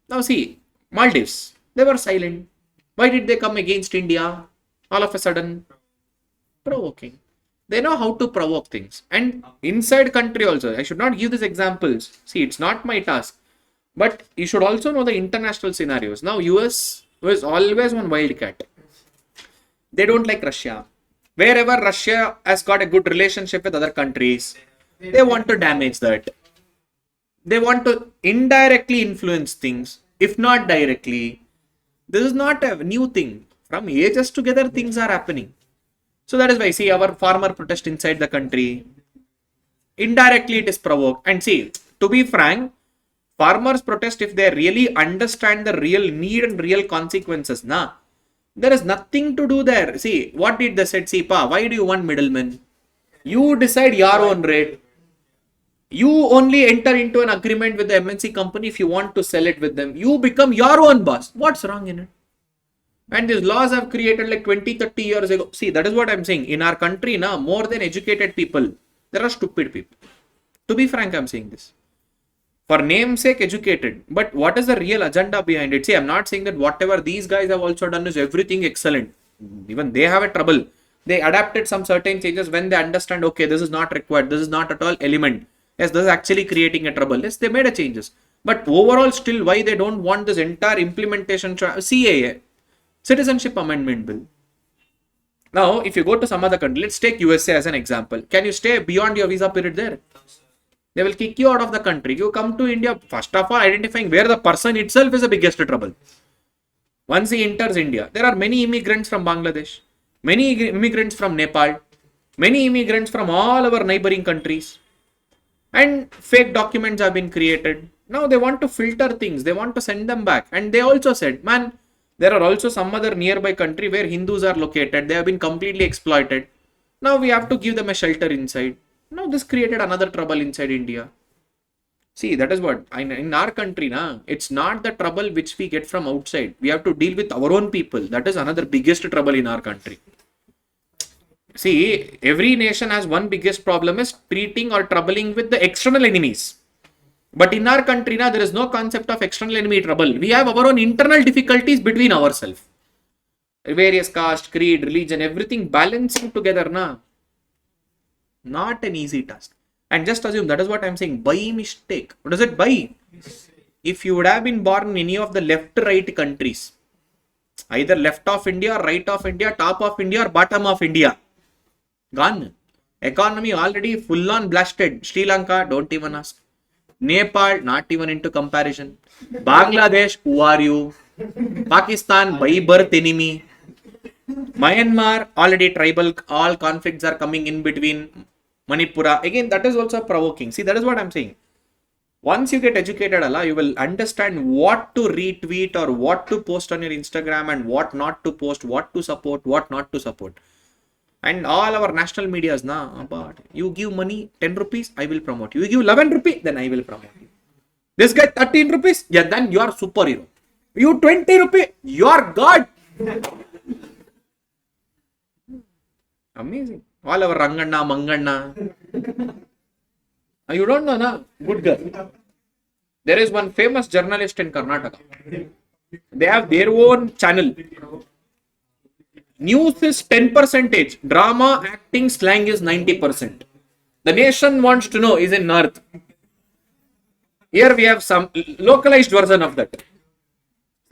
Now see, Maldives, they were silent. Why did they come against India all of a sudden? Provoking. They know how to provoke things. And inside country also, I should not give these examples. See, it's not my task. But you should also know the international scenarios. Now US was always one wildcat. They don't like Russia. Wherever Russia has got a good relationship with other countries, they want to damage that. They want to indirectly influence things, if not directly. This is not a new thing. From ages together, things are happening. So that is why, see, our farmer protest inside the country, indirectly it is provoked. And see, to be frank, farmers protest if they really understand the real need and real consequences. There is nothing to do there. See, what did they say? See, why do you want middlemen? You decide your own rate. You only enter into an agreement with the MNC company if you want to sell it with them. You become your own boss. What's wrong in it? And these laws have created like 20, 30 years ago. See, that is what I'm saying. In our country now, more than educated people, there are stupid people. To be frank, I'm saying this. For namesake, educated. But what is the real agenda behind it? See, I'm not saying that whatever these guys have also done is everything excellent. Even they have a trouble. They adapted some certain changes when they understand, okay, this is not required. This is not at all element. Yes, this is actually creating a trouble. Yes, they made a changes. But overall, still, why they don't want this entire implementation? CAA, Citizenship Amendment Bill. Now, if you go to some other country, let's take USA as an example. Can you stay beyond your visa period there? They will kick you out of the country. You come to India, first of all, identifying where the person itself is the biggest trouble. Once he enters India, there are many immigrants from Bangladesh, many immigrants from Nepal, many immigrants from all our neighboring countries. And fake documents have been created. Now they want to filter things. They want to send them back. And they also said, man, there are also some other nearby country where Hindus are located. They have been completely exploited. Now we have to give them a shelter inside. Now this created another trouble inside India. See, that is what, in our country, it's not the trouble which we get from outside. We have to deal with our own people. That is another biggest trouble in our country. See, every nation has one biggest problem is treating or troubling with the external enemies. But in our country, there is no concept of external enemy trouble. We have our own internal difficulties between ourselves. Various caste, creed, religion, everything balancing together. Not an easy task. And just assume, that is what I'm saying, by mistake. What is it? By? If you would have been born in any of the left-right countries, either left of India, right of India, top of India or bottom of India, gone. Economy already full on blasted. Sri Lanka, don't even ask. Nepal, not even into comparison. Bangladesh, who are you? Pakistan, by birth enemy. Myanmar, already tribal, all conflicts are coming in between. Manipura, again, that is also provoking. See, that is what I'm saying. Once you get educated, you will understand what to retweet or what to post on your Instagram and what not to post, what to support, what not to support. And all our national medias, but you give money 10 rupees, I will promote you. You give 11 rupees, then I will promote you. This guy 13 rupees, yeah, then you are superhero. You 20 rupees, you are God. Amazing. All our Ranganna, Manganna. You don't know, good girl. There is one famous journalist in Karnataka. They have their own channel. News is 10%. Drama, acting, slang is 90%. The nation wants to know is in north. Here we have some localized version of that.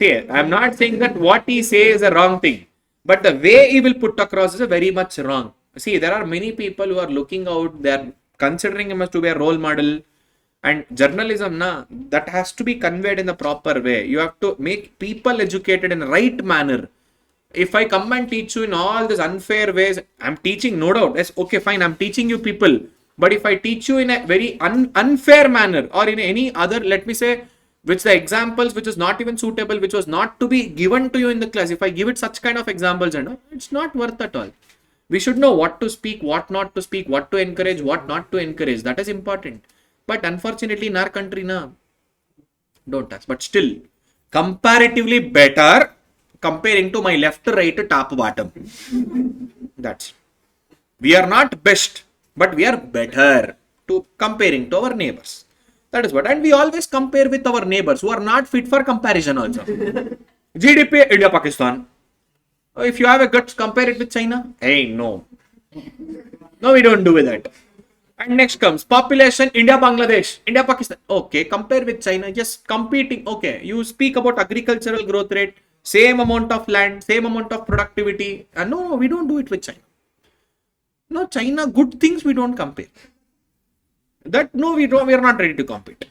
See, I am not saying that what he says is a wrong thing, but the way he will put across is a very much wrong. See, there are many people who are looking out, they are considering him as to be a role model, and journalism, that has to be conveyed in the proper way. You have to make people educated in the right manner. If I come and teach you in all these unfair ways, I'm teaching, no doubt. Yes, okay, fine, I'm teaching you people. But if I teach you in a very unfair manner, or in any other, let me say, which the examples which is not even suitable, which was not to be given to you in the class, if I give it such kind of examples, it's not worth at all. We should know what to speak, what not to speak, what to encourage, what not to encourage. That is important. But unfortunately, in our country, don't ask. But still, comparatively better comparing to my left, right, top, bottom. That's it. We are not best, but we are better to comparing to our neighbors. That is what. And we always compare with our neighbors who are not fit for comparison also. GDP, India, Pakistan. If you have a guts, compare it with China. Hey, no. No, we don't do that. And next comes population, India, Bangladesh, India, Pakistan. Okay, compare with China, just competing. Okay, you speak about agricultural growth rate, same amount of land, same amount of productivity. No, we don't do it with China. No, China, good things we don't compare. That, no, we are not ready to compete.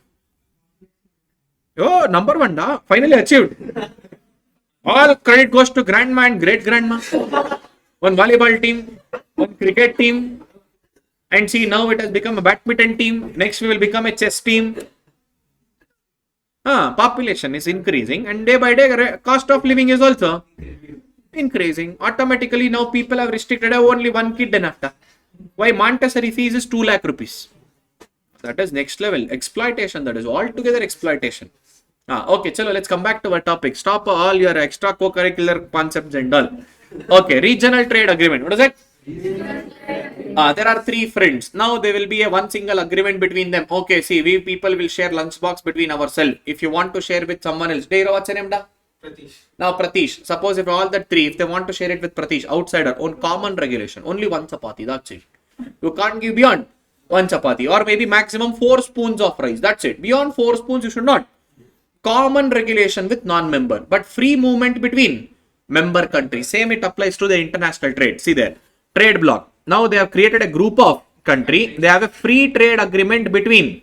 Oh, number one, finally achieved. All credit goes to grandma and great grandma. One volleyball team, one cricket team. And see, now it has become a badminton team. Next, we will become a chess team. Population is increasing, and day by day, cost of living is also increasing. Automatically, now people have restricted only one kid and after. Why Montessori fees is 2 lakh rupees? That is next level exploitation. That is altogether exploitation. Okay, chalo, let's come back to our topic. Stop all your extra co-curricular concepts and all. Okay, regional trade agreement. What is it? There are 3 friends. Now there will be a one single agreement between them. Okay, see, we people will share lunchbox between ourselves. If you want to share with someone else, what's your name? Pratish. Now Pratish, suppose if all the 3, if they want to share it with Pratish, outsider, on common regulation, only 1 chapati, that's it. You can't give beyond 1 chapati, or maybe maximum 4 spoons of rice, that's it. Beyond 4 spoons you should not. Common regulation with non-member, but free movement between member countries. Same it applies to the international trade. See there, trade bloc. Now they have created a group of country. They have a free trade agreement between,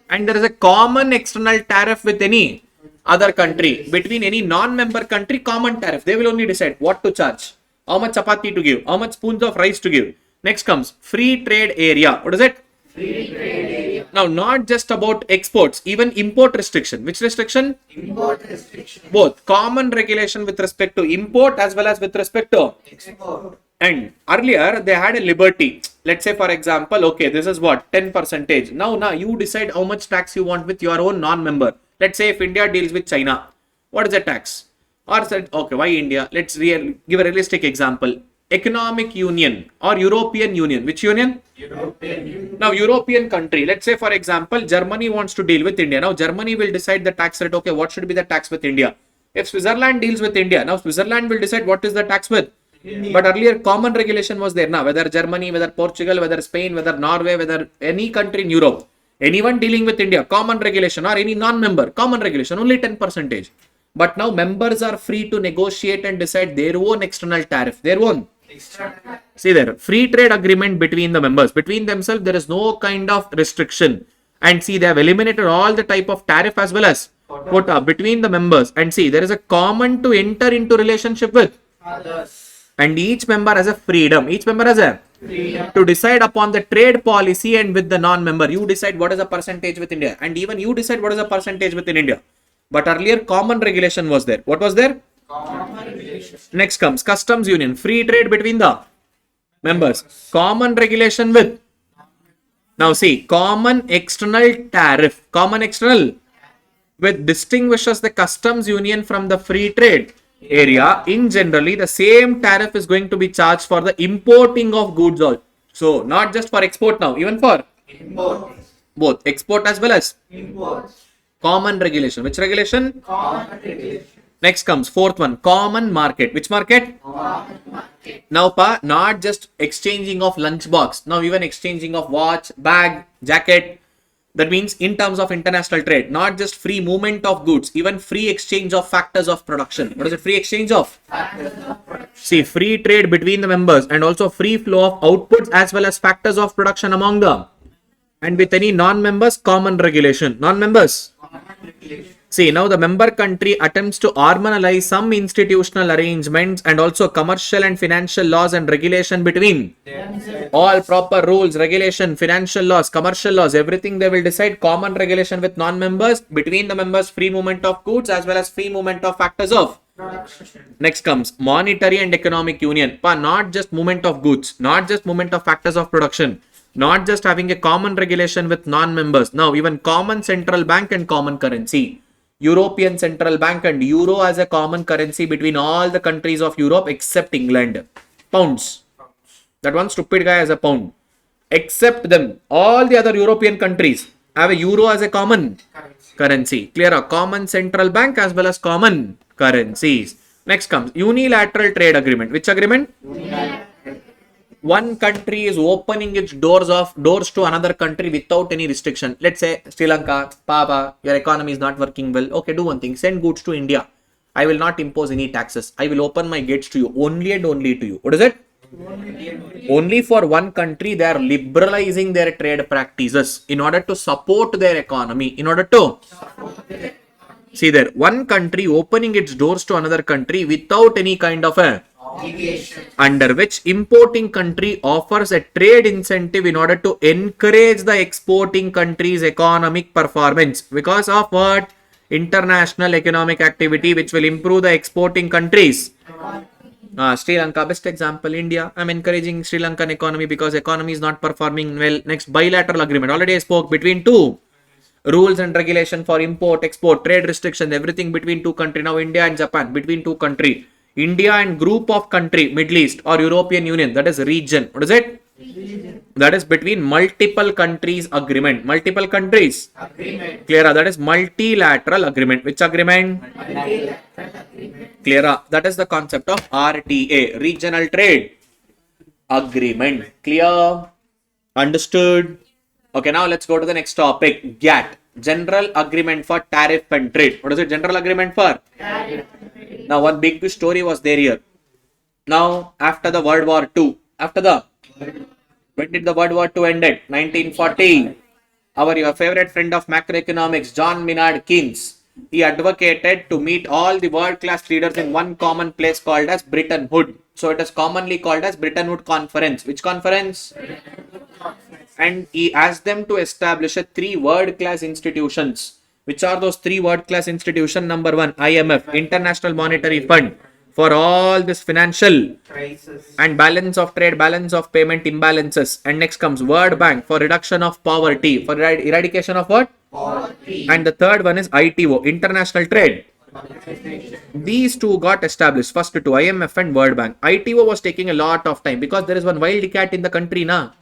and there is a common external tariff with any other country. Between any non-member country, common tariff. They will only decide what to charge, how much chapati to give, how much spoons of rice to give. Next comes free trade area. What is it? Free trade area. Now, not just about exports, even import restriction. Which restriction? Import restriction. Both common regulation with respect to import as well as with respect to Export. And earlier they had a liberty. Let's say, for example, okay, this is what 10%. Now you decide how much tax you want with your own non-member. Let's say if India deals with China, what is the tax? Or said, okay, why India? Let's give a realistic example. Economic Union or European Union. Which union? European Union. Now, European country. Let's say, for example, Germany wants to deal with India. Now, Germany will decide the tax rate. Okay, what should be the tax with India? If Switzerland deals with India, now Switzerland will decide what is the tax with. India. But earlier, common regulation was there. Now, whether Germany, whether Portugal, whether Spain, whether Norway, whether any country in Europe, anyone dealing with India, common regulation, or any non-member, common regulation, only 10%. But now members are free to negotiate and decide their own external tariff, their own. See there, free trade agreement between the members. Between themselves, there is no kind of restriction. And see, they have eliminated all the type of tariff as well as quota between the members. And see, there is a common to enter into relationship with Others. and each member has a freedom. Each member has a Freedom. to decide upon the trade policy, and with the non-member, you decide what is the percentage with India, and even you decide what is the percentage within India. But earlier, common regulation was there. What was there? Common regulation. Next comes customs union, free trade between the members. Common regulation with. Now see, common external tariff. Common external with distinguishes the customs union from the free trade area. In generally, the same tariff is going to be charged for the importing of goods also. So not just for export now, even for Import. both export as well as Import. common regulation. Which regulation? Common regulation. Next comes fourth one, common market. Which market? Now, not just exchanging of lunchbox. Now, even exchanging of watch, bag, jacket. That means in terms of international trade, not just free movement of goods, even free exchange of factors of production. What is it? Free exchange of? See, free trade between the members and also free flow of outputs as well as factors of production among them. And with any non-members, common regulation. Non-members. See, now the member country attempts to harmonize some institutional arrangements and also commercial and financial laws and regulation between all proper rules, regulation, financial laws, commercial laws, everything they will decide. Common regulation with non-members, between the members, free movement of goods as well as free movement of factors of. Next comes monetary and economic union. Not just movement of goods, not just movement of factors of production, not just having a common regulation with non-members. Now, even common central bank and common currency. European Central Bank and Euro as a common currency between all the countries of Europe except England. Pounds. That one stupid guy has a pound. Except them, all the other European countries have a Euro as a common currency. Clear? A common central bank as well as common currencies. Next comes unilateral trade agreement. Which agreement? One country is opening its doors to another country without any restriction. Let's say Sri Lanka, Papa, your economy is not working well. Okay, do one thing. Send goods to India. I will not impose any taxes. I will open my gates to you. Only and only to you. What is it? Only for one country they are liberalizing their trade practices in order to support their economy. In order to see there, one country opening its doors to another country without any kind of a under which importing country offers a trade incentive in order to encourage the exporting country's economic performance because of what? International economic activity which will improve the exporting countries. Sri Lanka, best example. India, I'm encouraging Sri Lankan economy because economy is not performing well. Next, bilateral agreement. Already I spoke between two. Rules and regulation for import, export, trade restriction, everything between two countries. Now India and Japan, between two countries. India and group of country, Middle East or European Union, that is region. What is it? Region. That is between multiple countries agreement. Multiple countries. Agreement. Clear? That is multilateral agreement. Which agreement? Multilateral agreement. Clear? That is the concept of RTA, regional trade agreement. Clear? Understood? Okay, now let's go to the next topic. GATT, General Agreement for Tariff and Trade. What is it? General Agreement for? Tariff. Now, one big story was there here. Now, after the World War II, when did the World War II ended? 1940. Your favorite friend of macroeconomics, John Maynard Keynes, he advocated to meet all the world-class leaders in one common place called as Bretton Woods. So, it is commonly called as Bretton Woods Conference. Which conference? And he asked them to establish three world-class institutions. Which are those three world-class institutions? Number one, IMF, International Monetary Fund, for all this financial crisis and balance of trade, balance of payment imbalances. And next comes World Bank for reduction of poverty, for eradication of what? Poverty. And the third one is ITO, International Trade. These two got established, first two, IMF and World Bank. ITO was taking a lot of time because there is one wild cat in the country now.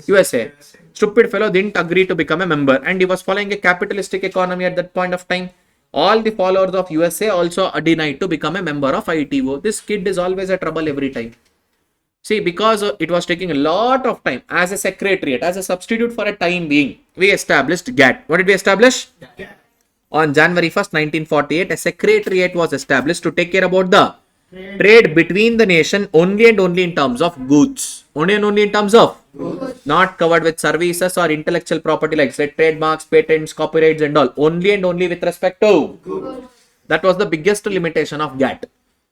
USA. Stupid fellow didn't agree to become a member and he was following a capitalistic economy at that point of time. All the followers of USA also denied to become a member of ITO. This kid is always a trouble every time. See, because it was taking a lot of time as a secretariat, as a substitute for a time being, we established GATT. What did we establish? GATT. On January 1st, 1948, a secretariat was established to take care about the trade between the nation only and only in terms of goods. Only and only in terms of goods. Not covered with services or intellectual property like say trademarks, patents, copyrights and all. Only and only with respect to goods. That was the biggest limitation of GATT.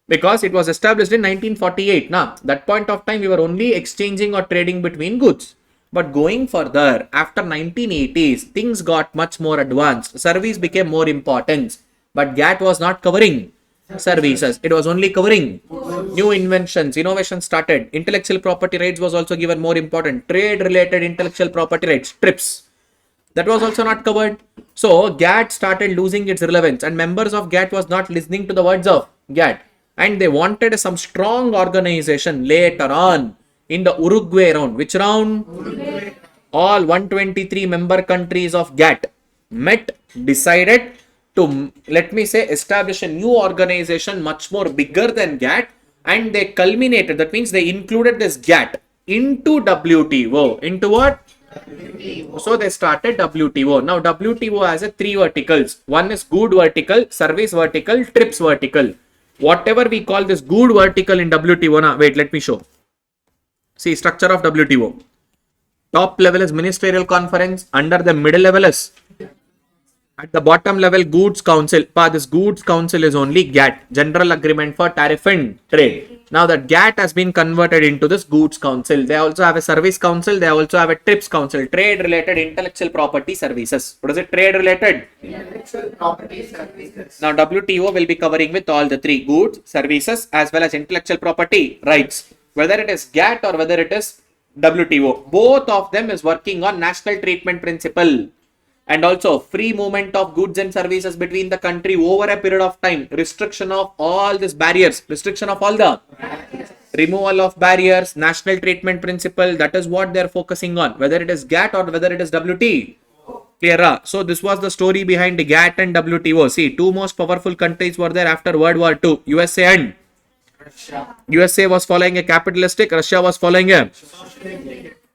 Because it was established in 1948. Now, that point of time we were only exchanging or trading between goods. But going further, after 1980s, things got much more advanced. Service became more important. But GATT was not covering services. It was only covering new inventions, innovation started. Intellectual property rights was also given more important. Trade related intellectual property rights, TRIPS. That was also not covered. So GATT started losing its relevance and members of GATT was not listening to the words of GATT. And they wanted some strong organization later on in the Uruguay round. Which round? Uruguay. All 123 member countries of GATT met, decided to, let me say, establish a new organization much more bigger than GATT, and they culminated, that means they included this GATT into WTO. Into what? So they started WTO. Now WTO has a 3 verticals. One is good vertical, service vertical, TRIPS vertical. Whatever we call this good vertical in WTO, now wait, let me show. See, structure of WTO. Top level is ministerial conference, under the middle level is, at the bottom level, goods council. This goods council is only GATT, General Agreement for Tariff and Trade. Now that GATT has been converted into this goods council. They also have a service council. They also have a TRIPS council, trade related intellectual property services. What is it? Trade related intellectual property services. Now WTO will be covering with all the 3: goods, services, as well as intellectual property rights. Whether it is GATT or whether it is WTO, both of them is working on national treatment principle. And also free movement of goods and services between the country over a period of time, restriction of all these barriers, restriction of all the removal of barriers, national treatment principle. That is what they are focusing on, whether it is GATT or whether it is WTO. Clear? So this was the story behind the GATT and WTO. See, 2 most powerful countries were there after World War II, USA and Russia. USA was following a capitalistic, Russia was following a.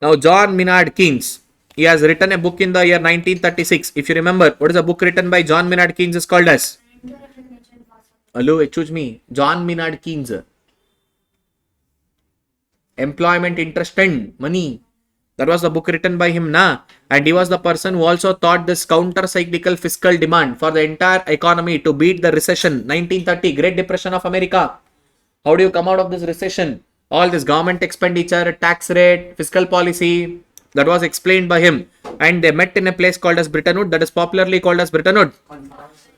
Now John Maynard Keynes, he has written a book in the year 1936. If you remember, what is a book written by John Maynard Keynes is called as? Hello, excuse me. John Maynard Keynes. Employment, Interest and Money. That was the book written by him, na? And he was the person who also thought this counter-cyclical fiscal demand for the entire economy to beat the recession. 1930, Great Depression of America. How do you come out of this recession? All this government expenditure, tax rate, fiscal policy. That was explained by him, and they met in a place called as Bretton Woods, that is popularly called as Bretton Woods.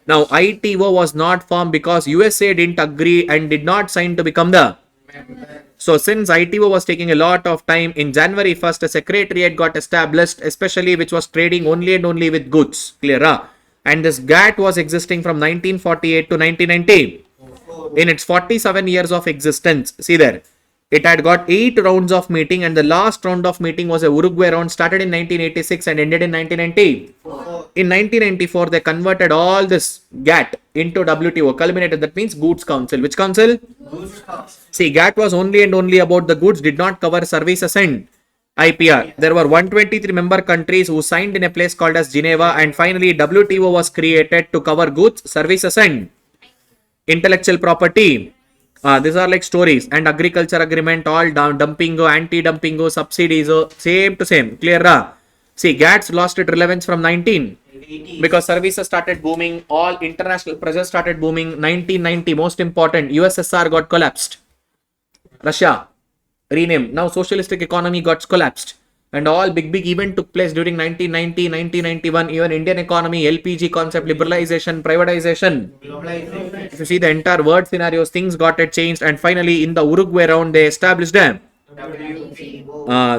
Now ITO was not formed because USA didn't agree and did not sign to become the member. So since ITO was taking a lot of time, in January 1st a secretariat got established, especially which was trading only and only with goods. Clear? And this GATT was existing from 1948 to 1990. In its 47 years of existence, see there, it had got 8 rounds of meeting, and the last round of meeting was a Uruguay round, started in 1986 and ended in 1990. In 1994, they converted all this GATT into WTO, culminated. That means Goods Council. Which council? Goods Council. See, GATT was only and only about the goods, did not cover services and IPR. There were 123 member countries who signed in a place called as Geneva, and finally WTO was created to cover goods, services and intellectual property. These are like stories, and agriculture agreement, all down, dumping, anti-dumping, subsidies, same to same. Clear? See, GATT lost its relevance from 19 because services started booming, all international pressure started booming. 1990, most important, USSR got collapsed. Russia renamed. Now socialistic economy got collapsed. And all big event took place during 1990, 1991, even Indian economy, LPG concept, liberalization, privatization. If you see the entire world scenarios, things got changed, and finally in the Uruguay round, they established them.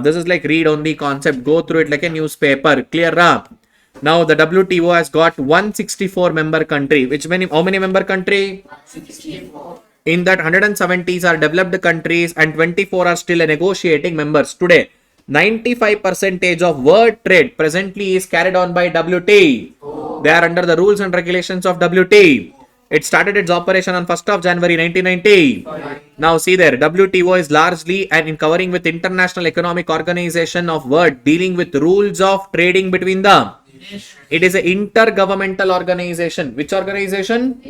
This is like read only concept, go through it like a newspaper. Clear up. Now the WTO has got 164 member country. Which many, how many member country? 164. In that 170s are developed countries and 24 are still negotiating members. Today 95% of world trade presently is carried on by WTO. They are under the rules and regulations of WTO. It started its operation on 1st of January 1990. Now see there, WTO is largely and in covering with International Economic Organization of World, dealing with rules of trading between them. It is an intergovernmental organization. Which organization?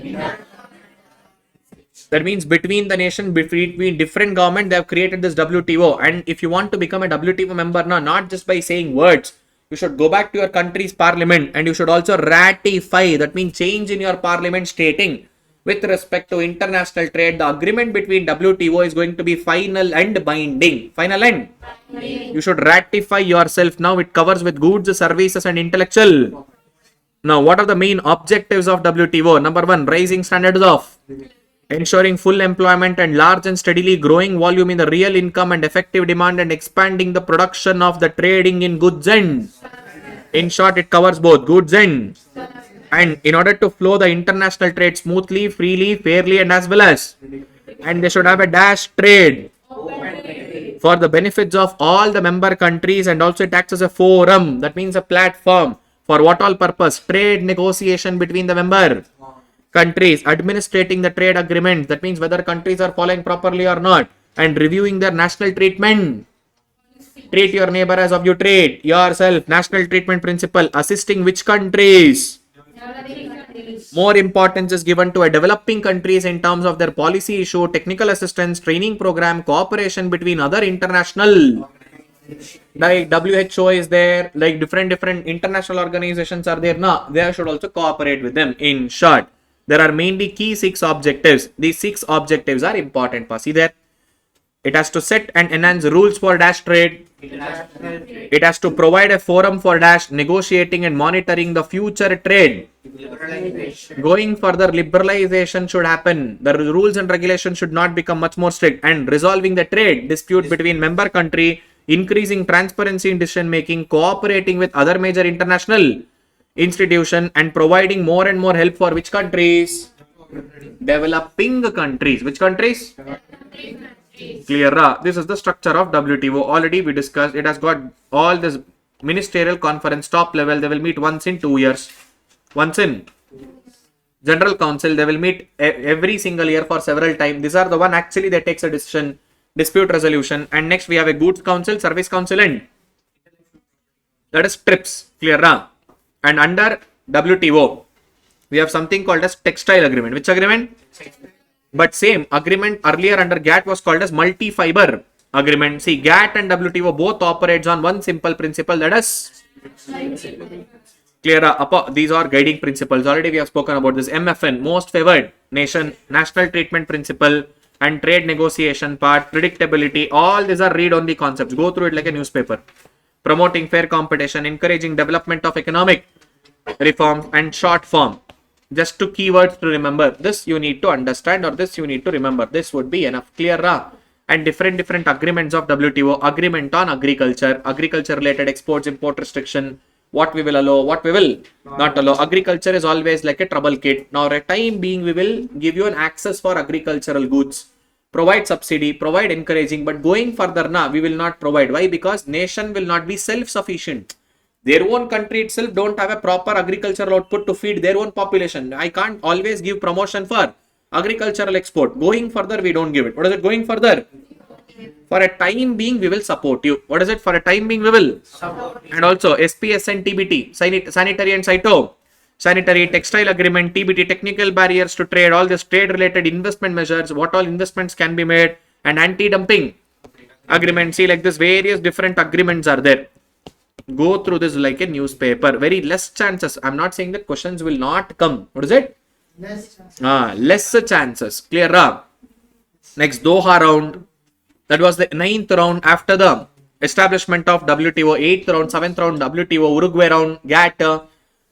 That means between the nation, between different government, they have created this WTO. And if you want to become a WTO member, not just by saying words, you should go back to your country's parliament and you should also ratify. That means change in your parliament stating with respect to international trade, the agreement between WTO is going to be final and binding. Final and binding. You should ratify yourself. Now it covers with goods, services and intellectual. Now what are the main objectives of WTO? Number 1, raising standards of ensuring full employment and large and steadily growing volume in the real income and effective demand, and expanding the production of the trading in goods and, in short, it covers both goods and in order to flow the international trade smoothly, freely, fairly and as well as, and they should have a dash trade for the benefits of all the member countries, and also it acts as a forum, that means a platform For what all purpose? Trade negotiation between the member countries, administrating the trade agreements. That means whether countries are following properly or not, and reviewing their national treatment. Treat your neighbor as of you treat yourself. National treatment principle. Assisting which countries? More importance is given to a developing countries in terms of their policy issue, technical assistance, training program, cooperation between other international, like WHO is there, like different international organizations are there. Now they should also cooperate with them. In short, there are mainly key 6 objectives. These 6 objectives are important. See there. It has to set and enhance rules for dash trade. It has to provide a forum for dash negotiating and monitoring the future trade. Going further, liberalization should happen. The rules and regulations should not become much more strict, and resolving the trade dispute between member country, increasing transparency in decision making, cooperating with other major international institution, and providing more and more help for which countries? Developing countries. Which countries? Clear? This is the structure of WTO. Already we discussed. It has got all this ministerial conference, top level. They will meet once in 2 years. Once in General Council, they will meet every single year for several times. These are the one actually that takes a decision, dispute resolution. And next we have a Goods Council, Service Council, and that is TRIPS. Clear? And under WTO, we have something called as Textile Agreement. Which agreement? But same agreement earlier under GATT was called as Multi-Fiber Agreement. See, GATT and WTO both operates on one simple principle, that is clear. These are guiding principles. Already we have spoken about this. MFN, Most Favored Nation, National Treatment Principle, and Trade Negotiation part, predictability. All these are read-only concepts. Go through it like a newspaper. Promoting fair competition, encouraging development of economic reforms, and short form. Just 2 keywords to remember. This you need to understand, or this you need to remember. This would be enough. Clear? And different agreements of WTO. Agreement on agriculture, agriculture related exports, import restriction, what we will allow, what we will not allow. Agriculture is always like a trouble kit. Now, at a time being, we will give you an access for agricultural goods, provide subsidy, provide encouraging, but going further now, we will not provide. Why? Because nation will not be self-sufficient. Their own country itself don't have a proper agricultural output to feed their own population. I can't always give promotion for agricultural export. Going further, we don't give it. What is it going further? For a time being, we will support you. What is it? For a time being, we will support. And also SPS and TBT, sanitary and sanitary textile agreement, TBT, technical barriers to trade, all this trade related investment measures, what all investments can be made, and anti-dumping agreement. See, like this, various different agreements are there. Go through this like a newspaper. Very less chances. I'm not saying that questions will not come. What is it? Less chances. Clear? Next, Doha round. That was the 9th round after the establishment of WTO. 8th round, 7th round, WTO, Uruguay round, GATT.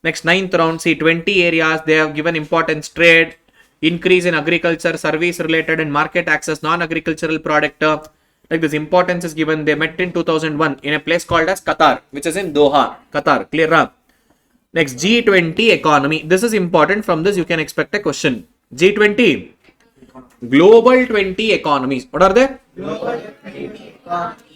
Next, 9th round, see 20 areas. They have given importance: trade, increase in agriculture, service related, and market access, non-agricultural product. Like this, importance is given. They met in 2001 in a place called as Qatar, which is in Doha, Qatar. Clear? Next, G20 economy. This is important. From this, you can expect a question. G20, global 20 economies. What are they?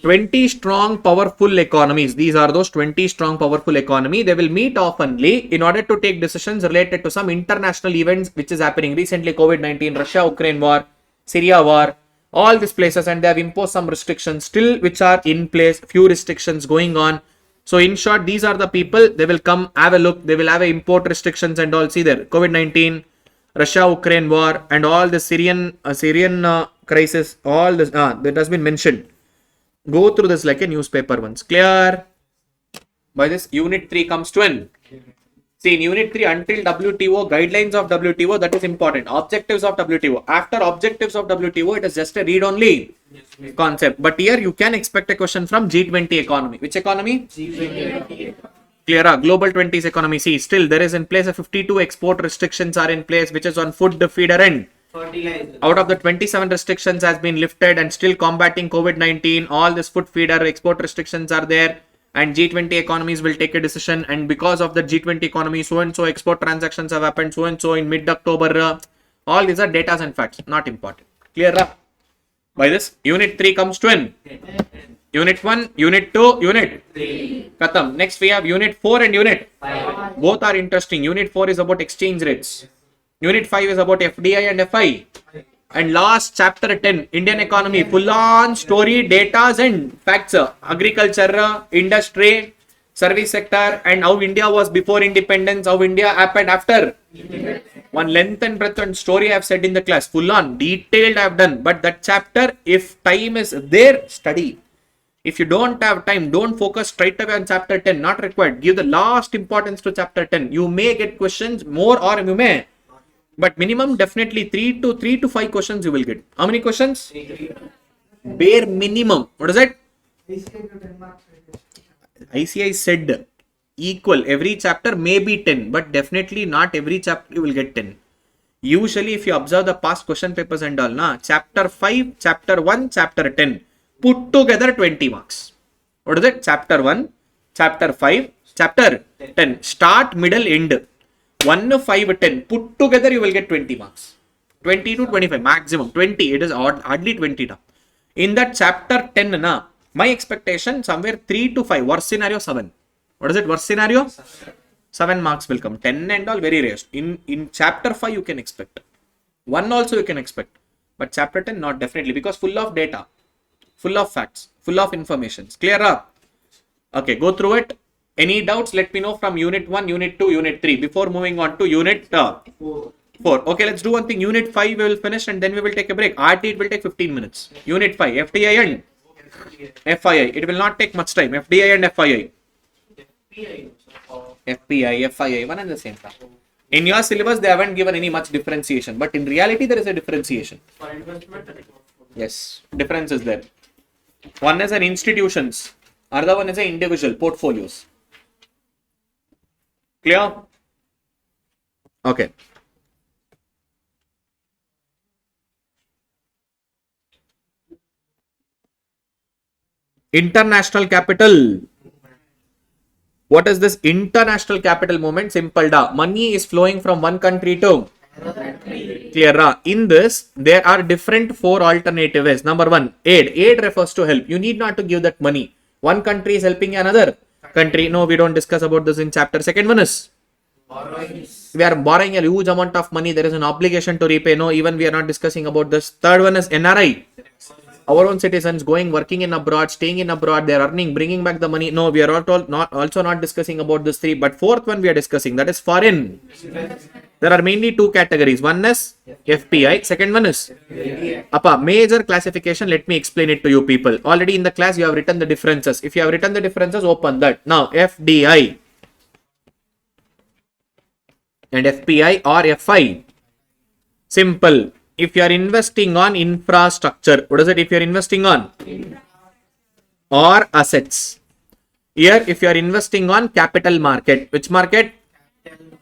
20 strong, powerful economies. These are those 20 strong, powerful economy. They will meet oftenly in order to take decisions related to some international events which is happening. Recently, COVID-19, Russia-Ukraine war, Syria war, all these places, and they have imposed some restrictions still which are in place, few restrictions going on. So in short, these are the people. They will come, have a look, they will have a import restrictions and all. See there, COVID-19, Russia-Ukraine war, and all the Syrian crisis, all this that has been mentioned. Go through this like a newspaper once. Clear? By this, Unit 3 comes to an. See, in Unit 3, until WTO, guidelines of WTO, that is important. Objectives of WTO. After objectives of WTO, it is just a read-only concept. But here, you can expect a question from G20 economy. Which economy? G20. Clear? Global 20s economy. See, still there is in place a 52 export restrictions are in place, which is on food, feeder, and fertilizer. Out of the 27 restrictions has been lifted, and still combating COVID-19. All this food, feeder, export restrictions are there. And G20 economies will take a decision, and because of the G20 economy, so and so export transactions have happened, so and so in mid-October. All these are data and facts, not important. Clear? By this, Unit 3 comes to an. Unit 1, Unit 2, Unit 3. Katam. Next we have Unit 4 and Unit 5. both are interesting. Unit 4 is about exchange rates. Unit 5 is about FDI and FI. And last chapter 10, Indian economy, full on story, datas and facts. Agriculture, industry, service sector, and how India was before independence, how India happened after. One length and breadth and story I have said in the class, full on, detailed I have done. But that chapter, if time is there, study. If you don't have time, don't focus straight away on chapter 10, not required. Give the last importance to chapter 10. You may get questions more or you may. But minimum definitely 3 to 5 questions you will get. How many questions? Bare minimum. What is it? ICI said equal. Every chapter may be 10, but definitely not every chapter you will get 10. Usually if you observe the past question papers and all, chapter 5, chapter 1, chapter 10. Put together 20 marks. What is it? Chapter 1, chapter 5, chapter 10. Start, middle, end. 1, 5, 10. Put together you will get 20 marks. 20 to 25 maximum. 20. It is hardly 20. In that chapter 10, my expectation somewhere 3 to 5. Worst scenario 7. What is it? Worst scenario? 7 marks will come. 10 and all very rare. In chapter 5 you can expect. 1 also you can expect. But chapter 10 not definitely because full of data. Full of facts, full of information. Clear up? Okay, go through it. Any doubts? Let me know from unit 1, unit 2, unit 3 before moving on to unit 4. Okay, let's do one thing. Unit 5 we will finish and then we will take a break. RT it will take 15 minutes. Unit 5, FDI and FII. It will not take much time. FDI and FII. FPI, FII, one and the same. In your syllabus, they haven't given any much differentiation, but in reality, there is a differentiation. Yes, difference is there. One is an institutions, other one is an individual portfolios. Clear? Okay. International capital. What is this international capital movement? Simple da. Money is flowing from one country to clear. In this, there are different 4 alternative ways. Number 1, aid. Aid refers to help. You need not to give that money. One country is helping another country. No, we don't discuss about this in chapter. Second one is we are borrowing a huge amount of money. There is an obligation to repay. No, even we are not discussing about this. Third one is NRI. Our own citizens going, working in abroad, staying in abroad, they are earning, bringing back the money. No, we are also not discussing about this 3. But fourth one we are discussing, that is foreign. There are mainly 2 categories. One is FPI, second one is major classification. Let me explain it to you people. Already in the class you have written the differences. If you have written the differences, open that. Now FDI and FPI or FI. Simple. If you are investing on infrastructure, what is it? If you are investing on or assets. Here, if you are investing on capital market, which market?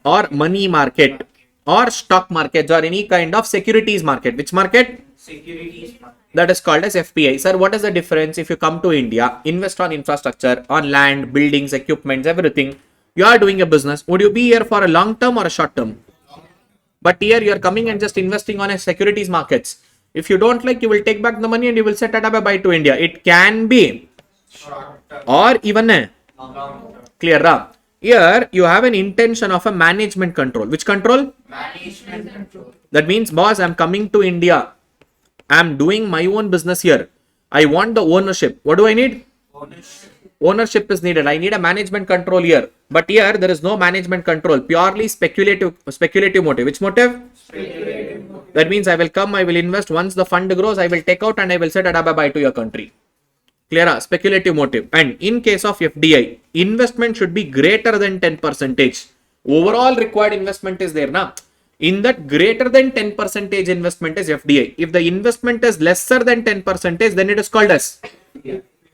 Or money market or stock markets or any kind of securities market. Which market? Securities market. That is called as FPI. Sir, what is the difference if you come to India, invest on infrastructure, on land, buildings, equipments, everything. You are doing a business. Would you be here for a long term or a short term? But here you are coming and just investing on a securities markets. If you don't like, you will take back the money and you will set it up a buy to India. It can be or even a clear. Here you have an intention of a management control. Which control? Management control. That means, boss, I am coming to India. I am doing my own business here. I want the ownership. What do I need? Ownership is needed. I need a management control here. But here there is no management control. Purely speculative motive. Which motive? Speculative motive. That means I will come, I will invest. Once the fund grows, I will take out and I will set it up a buy to your country. Clear? Speculative motive. And in case of FDI, investment should be greater than 10%. Overall required investment is there now. In that greater than 10% investment is FDI. If the investment is lesser than 10%, then it is called as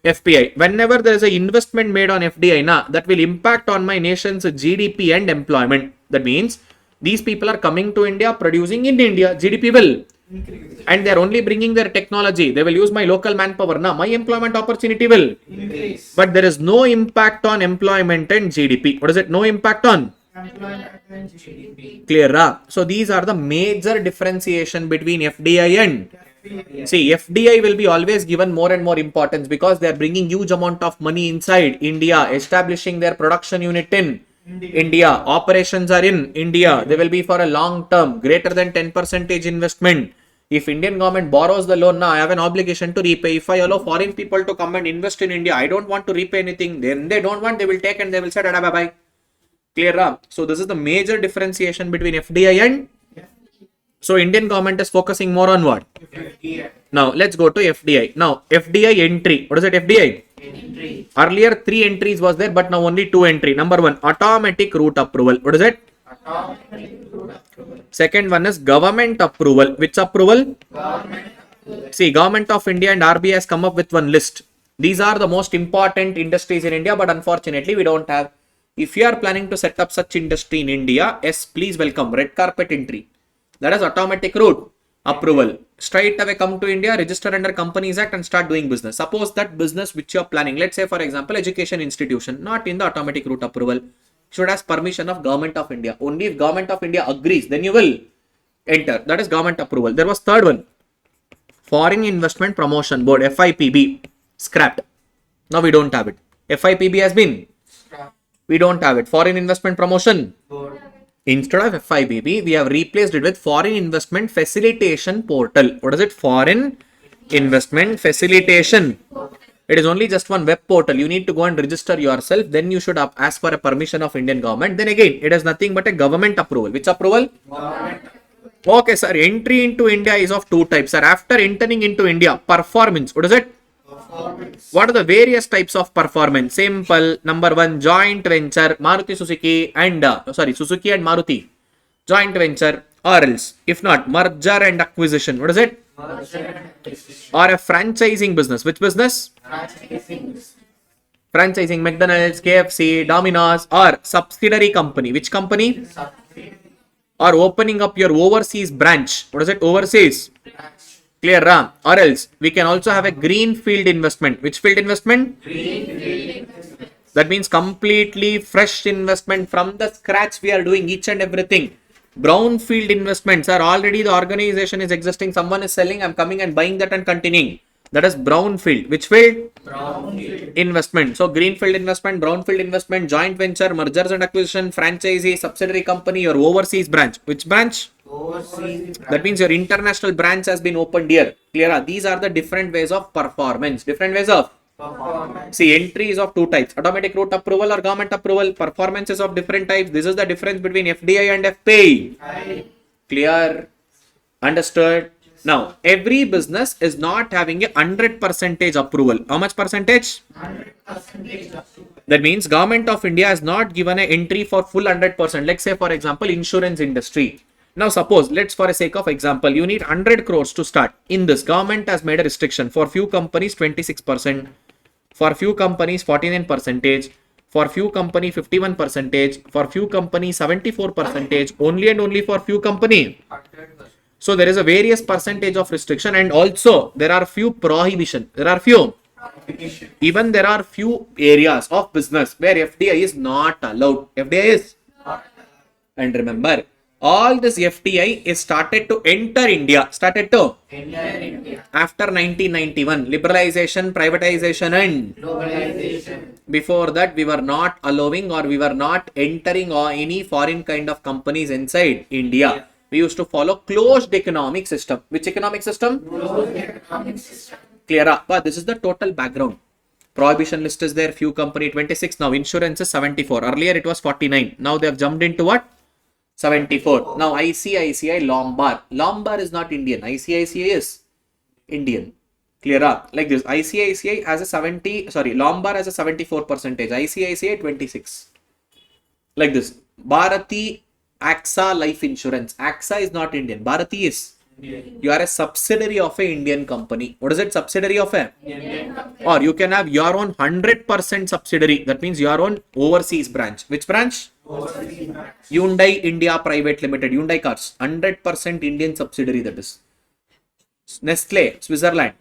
FPI. Whenever there is an investment made on FDI, that will impact on my nation's GDP and employment. That means these people are coming to India, producing in India, GDP will increase. And they are only bringing their technology. They will use my local manpower. Now my employment opportunity will increase. But there is no impact on employment and GDP. What is it? No impact on Employment and GDP. clear. So these are the major differentiation between FDI and see, FDI will be always given more and more importance because they are bringing huge amount of money inside India, establishing their production unit in India. Operations are in India. They will be for a long term, greater than 10% investment. If Indian government borrows the loan now, I have an obligation to repay. If I allow foreign people to come and invest in India, I don't want to repay anything. Then they don't want, they will take and they will say, "Dada, bye bye." Clear up? So this is the major differentiation between FDI and. So Indian government is focusing more on what? FDI. Now let's go to FDI. Now FDI entry. What is it? FDI? Entry. Earlier 3 entries was there, but now only 2 entry. Number 1, automatic route approval. What is it? Automatic route approval. Second one is government approval. Which approval? Government approval. See, Government of India and RBI has come up with one list. These are the most important industries in India, but unfortunately we don't have. If you are planning to set up such industry in India, yes, please welcome red carpet entry. That is automatic route approval. Straight away come to India, register under Companies Act and start doing business. Suppose that business which you are planning, let's say for example, education institution, not in the automatic route approval, should ask permission of Government of India. Only if Government of India agrees, then you will enter. That is government approval. There was third one, Foreign Investment Promotion Board, FIPB, scrapped. Now we don't have it. FIPB has been, we don't have it. Foreign Investment Promotion Board. Instead of FIBB, we have replaced it with Foreign Investment Facilitation Portal. What is it? Foreign Investment Facilitation. It is only just one web portal. You need to go and register yourself. Then you should ask for a permission of Indian government. Then again, it is nothing but a government approval. Which approval? Government. Okay, sir. Entry into India is of 2 types, sir. After entering into India, performance. What is it? Performance. What are the various types of performance? Simple. Number 1, joint venture, Maruti Suzuki and Suzuki and Maruti. Joint venture, or else, if not, merger and acquisition. What is it? Merger and acquisition. Or a franchising business. Which business? Franchising. Franchising, McDonald's, KFC, Domino's, or subsidiary company. Which company? Subsidiary. Or opening up your overseas branch. What is it? Overseas. Branch. Clear, Ram? Or else, we can also have a greenfield investment. Which field investment? Greenfield investment. That means completely fresh investment from the scratch. We are doing each and everything. Brownfield investments are already the organization is existing. Someone is selling. I'm coming and buying that and continuing. That is brownfield. Which field? Brownfield. Investment. So greenfield investment, brownfield investment, joint venture, mergers and acquisition, franchisee, subsidiary company, your overseas branch. Which branch? Overseas. That means your international branch has been opened here. Clear? These are the different ways of performance. Different ways of. Performance. See, entry is of 2 types. Automatic route approval or government approval. Performance is of different types. This is the difference between FDI and FPI. Clear? Understood? Now, every business is not having a 100% approval. How much percentage? 100% approval. That means Government of India has not given an entry for full 100%. Let's say, for example, insurance industry. Now, suppose, let's for a sake of example, you need 100 crores to start. In this, government has made a restriction. For few companies, 26%. For few companies, 49%. For few company, 51%. For few company, 74%. Only and only for few company. So there is a various percentage of restriction, and also there are few prohibition. There are few. Even there are few areas of business where FDI is not allowed. FDI is. And remember, all this FDI is started to enter India. Started to. India. After 1991, liberalization, privatization and. Globalization. Before that, we were not allowing or we were not entering or any foreign kind of companies inside India. We used to follow closed economic system. Which economic system? Closed economic system. Clear up. But this is the total background. Prohibition list is there. Few company 26. Now insurance is 74. Earlier it was 49. Now they have jumped into what? 74. Now ICICI Lombard. Lombard is not Indian. ICICI is Indian. Clear up. Like this. ICICI has a 70. Sorry. Lombard has a 74%. ICICI 26. Like this. Bharati AXA Life Insurance. AXA is not Indian. Bharati is. Indian. You are a subsidiary of a Indian company. What is it? Subsidiary of a? Indian company. Or you can have your own 100% subsidiary. That means your own overseas branch. Which branch? Overseas branch. Hyundai India Private Limited. Hyundai Cars. 100% Indian subsidiary, that is. Nestle, Switzerland.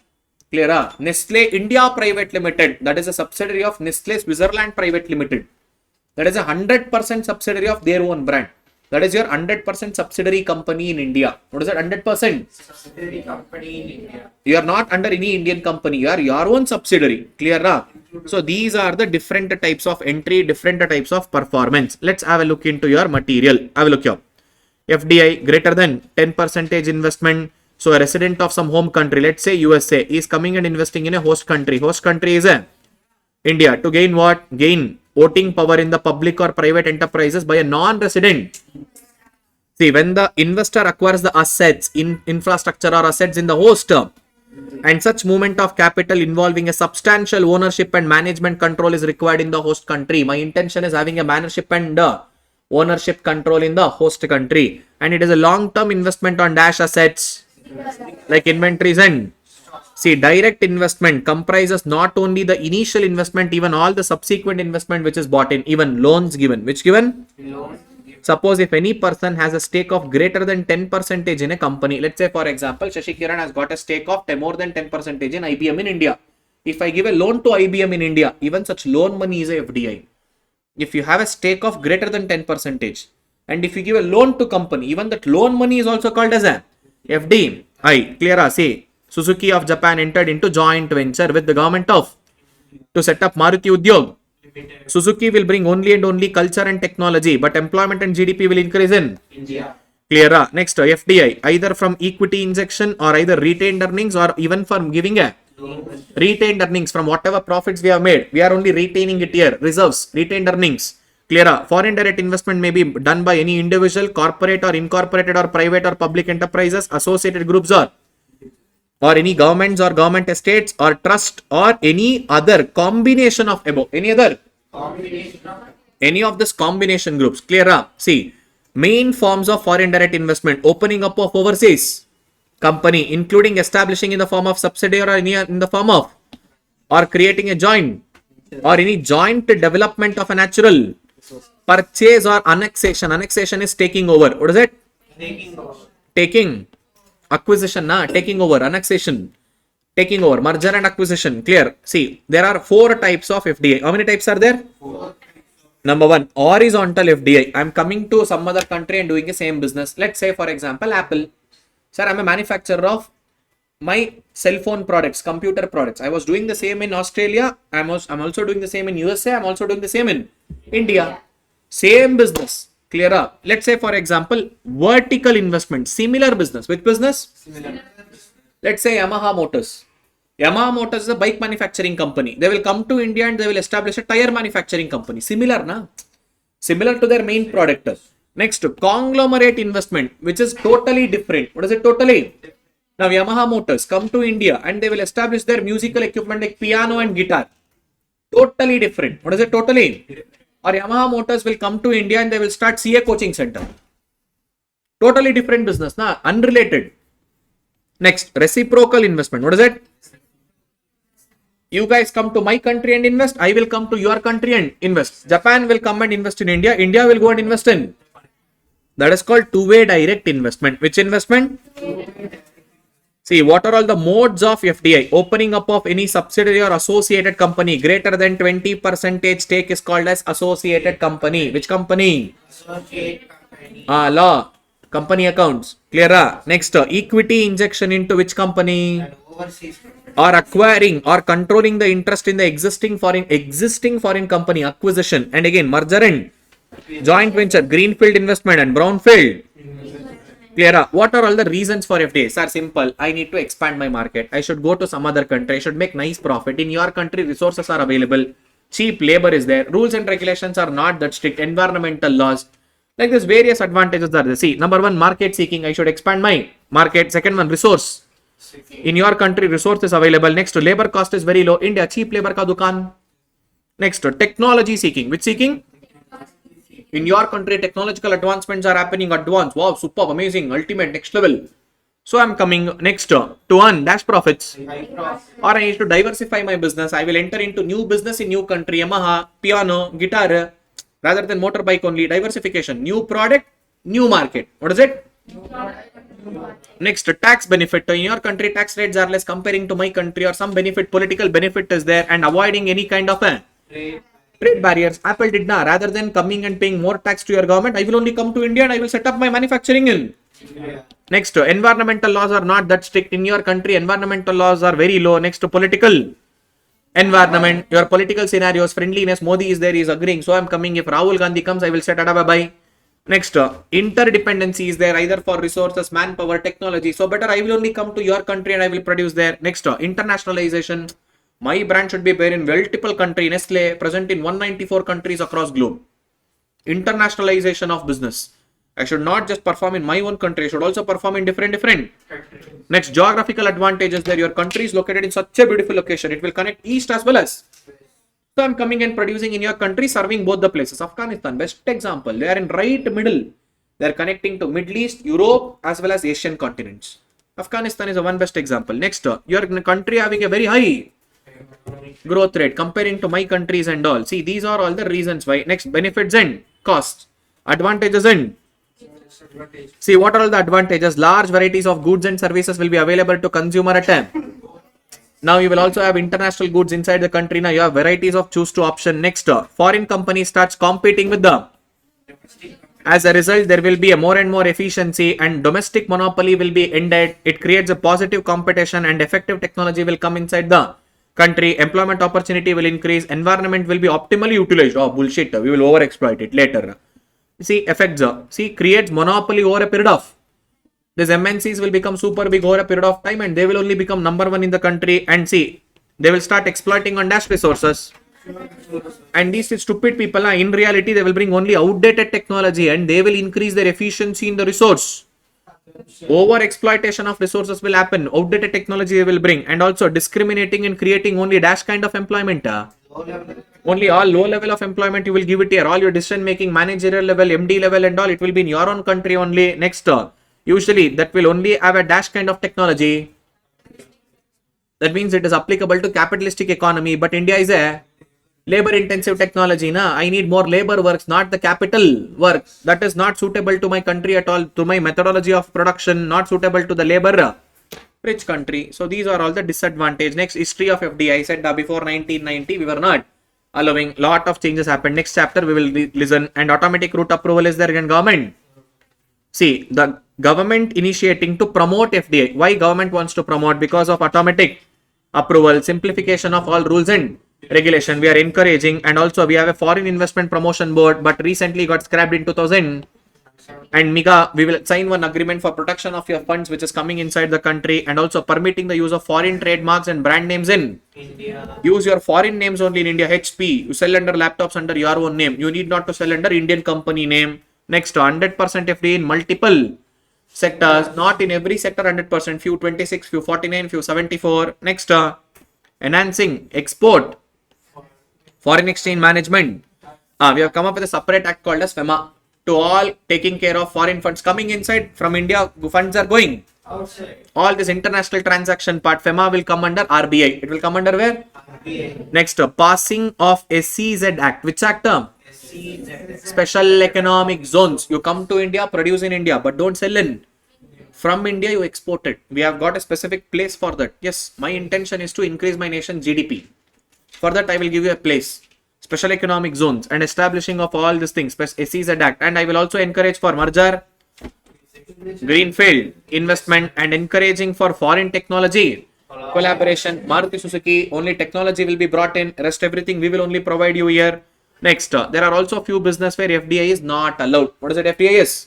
Clear? Nestle India Private Limited. That is a subsidiary of Nestle Switzerland Private Limited. That is a 100% subsidiary of their own brand. That is your 100% subsidiary company in India. What is that 100%? Subsidiary company in India. You are not under any Indian company. You are your own subsidiary. Clear, na? So these are the different types of entry, different types of performance. Let's have a look into your material. Have a look here. FDI greater than 10% investment. So a resident of some home country, let's say USA, is coming and investing in a host country. Host country is a India. To gain what? Gain voting power in the public or private enterprises by a non-resident. See, when the investor acquires the assets in infrastructure or assets in the host, and such movement of capital involving a substantial ownership and management control is required in the host country. My intention is having a management and ownership control in the host country, and it is a long-term investment on dash assets like inventories and see, direct investment comprises not only the initial investment, even all the subsequent investment which is bought in, even loans given. Which given? Loans. Suppose if any person has a stake of greater than 10% in a company, let's say for example, Shashikiran has got a stake of more than 10% in IBM in India. If I give a loan to IBM in India, even such loan money is a FDI. If you have a stake of greater than 10%, and if you give a loan to company, even that loan money is also called as a FDI. Clear? Say, Suzuki of Japan entered into joint venture with the government of to set up Maruti Udyog. Suzuki will bring only and only culture and technology, but employment and GDP will increase in India. Clear? Next, FDI, either from equity injection or either retained earnings or even from giving a retained earnings from whatever profits we have made. We are only retaining it here. Reserves, retained earnings. Clear? Foreign direct investment may be done by any individual, corporate or incorporated or private or public enterprises, associated groups or any governments or government estates or trust or any other combination of above. Any other? Combination of Any of this combination groups. Clear? See, main forms of foreign direct investment, opening up of overseas company, including establishing in the form of subsidiary or any in the form of or creating a joint or any joint development of a natural purchase or annexation. Annexation is taking over. What is it? Taking. Acquisition, taking over, annexation, taking over, merger and acquisition. Clear? See, there are 4 types of FDI. How many types are there? 4. Number 1, horizontal FDI. I'm coming to some other country and doing the same business. Let's say, for example, Apple. Sir, I'm a manufacturer of my cell phone products, computer products. I was doing the same in Australia. I'm also doing the same in USA. I'm also doing the same in India. Same business. Clear up. Let's say, for example, vertical investment, similar business. Which business? Similar. Let's say Yamaha Motors. Yamaha Motors is a bike manufacturing company. They will come to India and they will establish a tire manufacturing company. Similar, na? Similar to their main product. Next, conglomerate investment, which is totally different. What is it totally? Now, Yamaha Motors come to India and they will establish their musical equipment like piano and guitar. Totally different. What is it totally? Or Yamaha Motors will come to India and they will start CA coaching center. Totally different business, na? Unrelated. Next, reciprocal investment. What is it? You guys come to my country and invest. I will come to your country and invest. Japan will come and invest in India. India will go and invest in. That is called two-way direct investment. Which investment? See, what are all the modes of FDI? Opening up of any subsidiary or associated company greater than 20% stake is called as associated company. Which company? Associate company. Law. Company accounts. Clear? Next, equity injection into which company? And overseas. Or acquiring or controlling the interest in the existing foreign company. Acquisition. And again, merger and joint venture. Greenfield investment and brownfield. Clear? What are all the reasons for FDIs? Are simple. I need to expand my market. I should go to some other country. I should make nice profit. In your country, resources are available. Cheap labor is there. Rules and regulations are not that strict. Environmental laws. Like this, various advantages are there. See, number 1, market seeking. I should expand my market. Second one, resource. In your country, resource is available. Next, labor cost is very low. India, cheap labor ka dukan. Next, technology seeking. Which seeking? In your country, technological advancements are happening. Advanced. Wow, superb, amazing, ultimate, next level. So I'm coming next to earn dash profits. Or I need to diversify my business. I will enter into new business in new country. Yamaha, piano, guitar. Rather than motorbike only. Diversification. New product, new market. What is it? Next, tax benefit. In your country, tax rates are less comparing to my country, or some benefit, political benefit is there, and avoiding any kind of a Trade barriers. Apple did not. Rather than coming and paying more tax to your government, I will only come to India and I will set up my manufacturing in. Next, environmental laws are not that strict in your country. Environmental laws are very low. Next, political environment, your political scenarios, friendliness. Modi is there, he is agreeing. So I'm coming. If Rahul Gandhi comes, I will set Adaba by. Next, interdependency is there either for resources, manpower, technology. So better I will only come to your country and I will produce there. Next, internationalization. My brand should be there in multiple countries. Nestle present in 194 countries across globe. Internationalization of business. I should not just perform in my own country. I should also perform in different. Next, geographical advantages there. Your country is located in such a beautiful location. It will connect east as well as. So I'm coming and producing in your country, serving both the places. Afghanistan, best example. They are in right middle. They are connecting to Middle East, Europe as well as Asian continents. Afghanistan is a one best example. Next, your country having a very high growth rate comparing to my countries and all. See, these are all the reasons why. Next, benefits and costs. Advantages and. See, what are all the advantages? Large varieties of goods and services will be available to consumer at time. Now you will also have international goods inside the country. Now you have varieties of choose to option. Next, foreign companies starts competing with them. As a result, there will be a more and more efficiency and domestic monopoly will be ended. It creates a positive competition and effective technology will come inside the country. Employment opportunity will increase. Environment will be optimally utilized. Oh, bullshit. We will overexploit it later. See, effects. See, creates monopoly over a period of. These MNCs will become super big over a period of time and they will only become number one in the country. And see, they will start exploiting on dash resources. And these stupid people, in reality, they will bring only outdated technology and they will increase their efficiency in the resource. Over exploitation of resources will happen. Outdated technology they will bring. And also discriminating and creating only dash kind of employment. Only all low level of employment you will give it here. All your decision making, managerial level, MD level and all, it will be in your own country only. Next, usually that will only have a dash kind of technology. That means it is applicable to capitalistic economy. But India is a labor intensive technology. I need more labor works, not the capital work. That is not suitable to my country at all. To my methodology of production, not suitable to the labor rich country. So these are all the disadvantages. Next, history of FDI. I said before 1990 we were not allowing. Lot of changes happened. Next chapter we will listen. And automatic route approval is there in government. See, the government initiating to promote FDI. Why government wants to promote? Because of automatic approval, simplification of all rules and regulation. We are encouraging, and also we have a foreign investment promotion board, but recently got scrapped in 2000. And MIGA, we will sign one agreement for protection of your funds which is coming inside the country, and also permitting the use of foreign trademarks and brand names in India. Use your foreign names only in India. HP, you sell under laptops under your own name. You need not to sell under Indian company name. Next, 100% FDI in multiple sectors, not in every sector 100%. Few 26, few 49, few 74. Next, enhancing export, foreign exchange management. We have come up with a separate act called as FEMA to all taking care of foreign funds coming inside from India. Funds are going outside. All this international transaction part, FEMA will come under RBI. It will come under where? RBI. Next, passing of SEZ Act. Which act? Special economic zones. You come to India, produce in India, but don't sell in. From India, you export it. We have got a specific place for that. Yes, my intention is to increase my nation's GDP. For that, I will give you a place. Special economic zones and establishing of all these things. SEZ Act. And I will also encourage for merger, greenfield investment, and encouraging for foreign technology collaboration. Maruti Suzuki, only technology will be brought in. Rest everything we will only provide you here. Next, there are also a few business where FDI is not allowed. What is it? FDI is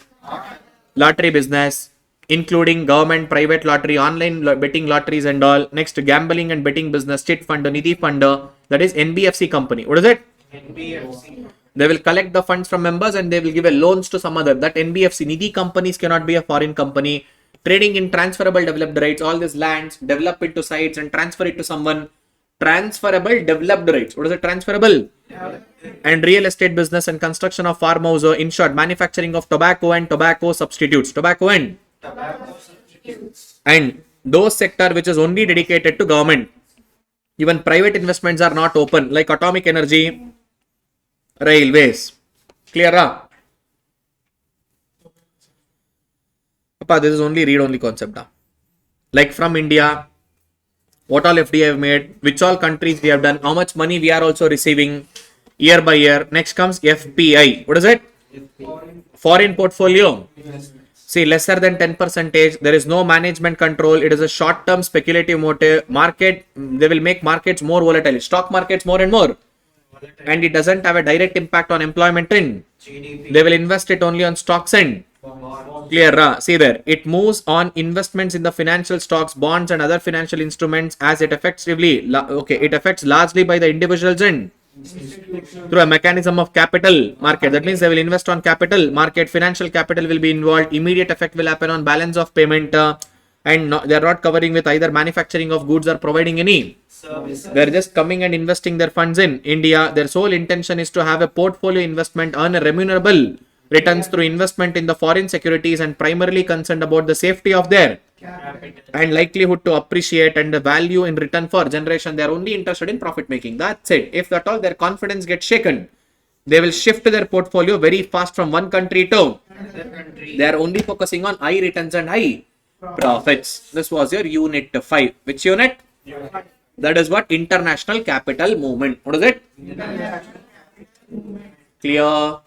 lottery business, including government, private lottery, online betting lotteries and all. Next, gambling and betting business, chit fund, nidhi fund, that is NBFC company. What is it? NBFC. They will collect the funds from members and they will give a loans to some other. That NBFC, nidhi companies cannot be a foreign company. Trading in transferable developed rights, all these lands, develop it to sites and transfer it to someone. Transferable developed rights. What is it? Transferable? Yeah. And real estate business and construction of farmhouse. In short, manufacturing of tobacco and tobacco substitutes. And those sector which is only dedicated to government. Even private investments are not open, like atomic energy, railways. Clear? Papa, this is only read-only concept. Like from India, what all FDI have made, which all countries we have done, how much money we are also receiving. year by year. Next comes FPI. What is it? Foreign portfolio. See, lesser than 10%. There is no management control. It is a short-term speculative motive. Market, they will make markets more volatile. Stock markets more and more. And it doesn't have a direct impact on employment trend. They will invest it only on stocks and clear. See there. It moves on investments in the financial stocks, bonds, and other financial instruments as it it affects largely by the individuals and through a mechanism of capital market. That means they will invest on capital market. Financial capital will be involved. Immediate effect will happen on balance of payment, and they are not covering with either manufacturing of goods or providing any. They are just coming and investing their funds in India. Their sole intention is to have a portfolio investment, earn a remunerable returns through investment in the foreign securities, and primarily concerned about the safety of their and likelihood to appreciate and the value in return for generation. They are only interested in profit making. That's it. If at all their confidence gets shaken, they will shift their portfolio very fast from one country to another country. They are only focusing on high returns and high profits. This was your unit 5. Which unit? That is what? International capital movement. What is it? Clear?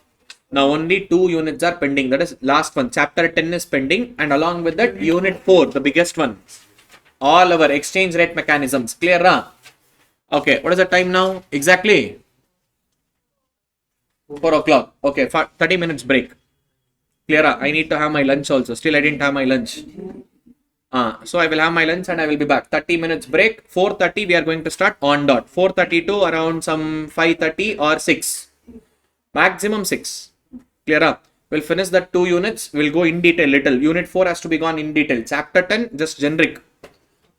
Now only 2 units are pending. That is last one. Chapter 10 is pending, and along with that unit 4, the biggest one. All our exchange rate mechanisms. Clear? Okay. What is the time now? Exactly 4 o'clock. Okay. 30 minutes break. Clear? I need to have my lunch also. Still I didn't have my lunch. So I will have my lunch and I will be back. 30 minutes break. 4:30 we are going to start on dot. 4:30 to around some 5:30 or 6. Maximum 6. Clear? We'll finish that 2 units. We'll go in detail little. Unit 4 has to be gone in detail. Chapter 10 just generic.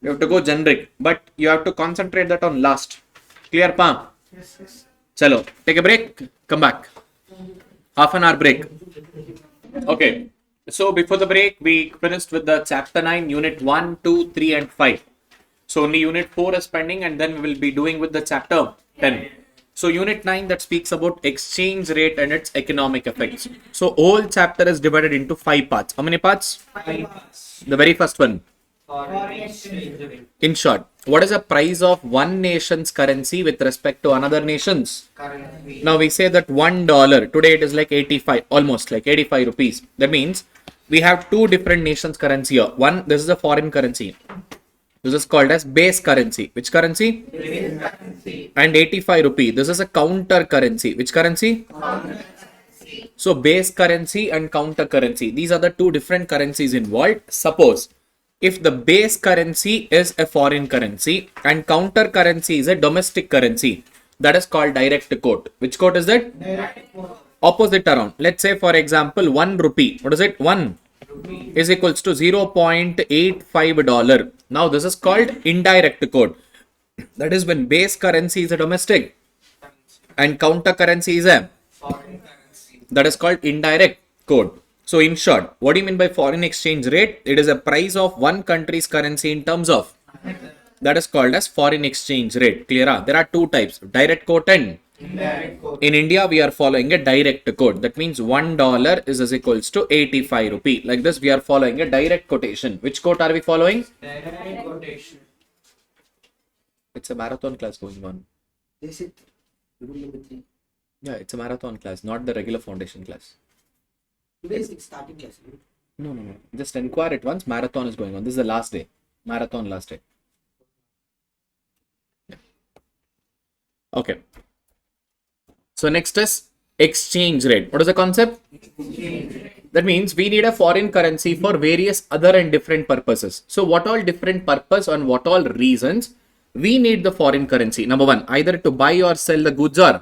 You have to go generic, but you have to concentrate that on last. Clear, pa? Yes. Chalo. Take a break. Come back. Half an hour break. Okay. So before the break, we finished with the chapter 9, unit 1, 2, 3 and 5. So only unit 4 is pending, and then we will be doing with the chapter 10. So unit 9 that speaks about exchange rate and its economic effects. So whole chapter is divided into 5 parts. How many parts? 5 parts. The very first one. Foreign exchange rate. In short, what is the price of one nation's currency with respect to another nation's? Currently. Now we say that $1, today it is like 85, almost like 85 rupees. That means we have 2 different nations' currency here. One, this is a foreign currency. This is called as base currency. Which currency? Base currency. And 85 rupee. This is a counter currency. Which currency? Counter currency. So base currency and counter currency. These are the 2 different currencies involved. Suppose if the base currency is a foreign currency and counter currency is a domestic currency, that is called direct quote. Which quote is that? Direct quote. Opposite around. Let's say for example 1 rupee. What is it? 1 is equals to $0.85. Now this is called indirect quote. That is when base currency is a domestic and counter currency is a Foreign currency. that is called indirect quote. So in short, what do you mean by foreign exchange rate? It is a price of one country's currency in terms of that is called as foreign exchange rate. Clear? There are 2 types, direct quote and Indirect quote. in India, we are following a direct quote. That means $1 is as equals to 85 rupee. Like this, we are following a direct quotation. Which quote are we following? Direct quotation. It's a marathon class going on. This is rule number 3. Yeah, it's a marathon class, not the regular foundation class. Today is starting class. No. Just inquire it once. Marathon is going on. This is the last day. Marathon last day. Yeah. Okay. So next is exchange rate. What is the concept? That means we need a foreign currency for various other and different purposes. So what all different purpose and what all reasons we need the foreign currency? Number 1, either to buy or sell the goods or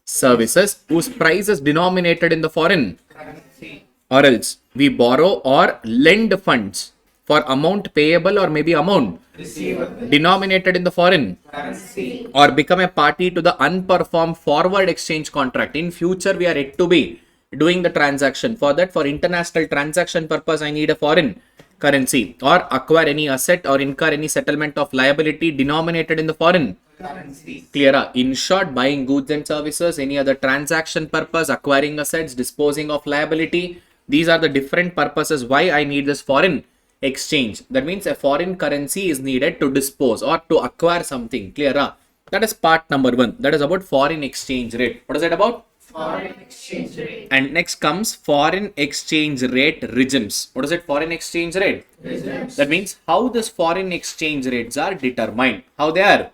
services whose price is denominated in the foreign, Currency. or else we borrow or lend funds for amount payable or maybe amount Receivable. denominated in the foreign, Currency. or become a party to the unperformed forward exchange contract. In future, we are yet to be doing the transaction. For that, for international transaction purpose, I need a foreign currency, or acquire any asset or incur any settlement of liability denominated in the foreign Currency. clear. In short, buying goods and services, any other transaction purpose, acquiring assets, disposing of liability. These are the different purposes why I need this foreign exchange. That means a foreign currency is needed to dispose or to acquire something. Clear? That is part number 1. That is about foreign exchange rate. What is that about? Foreign exchange rate. And next comes foreign exchange rate regimes. What is it? Foreign exchange rate? Regimes. That means how this foreign exchange rates are determined. How they are?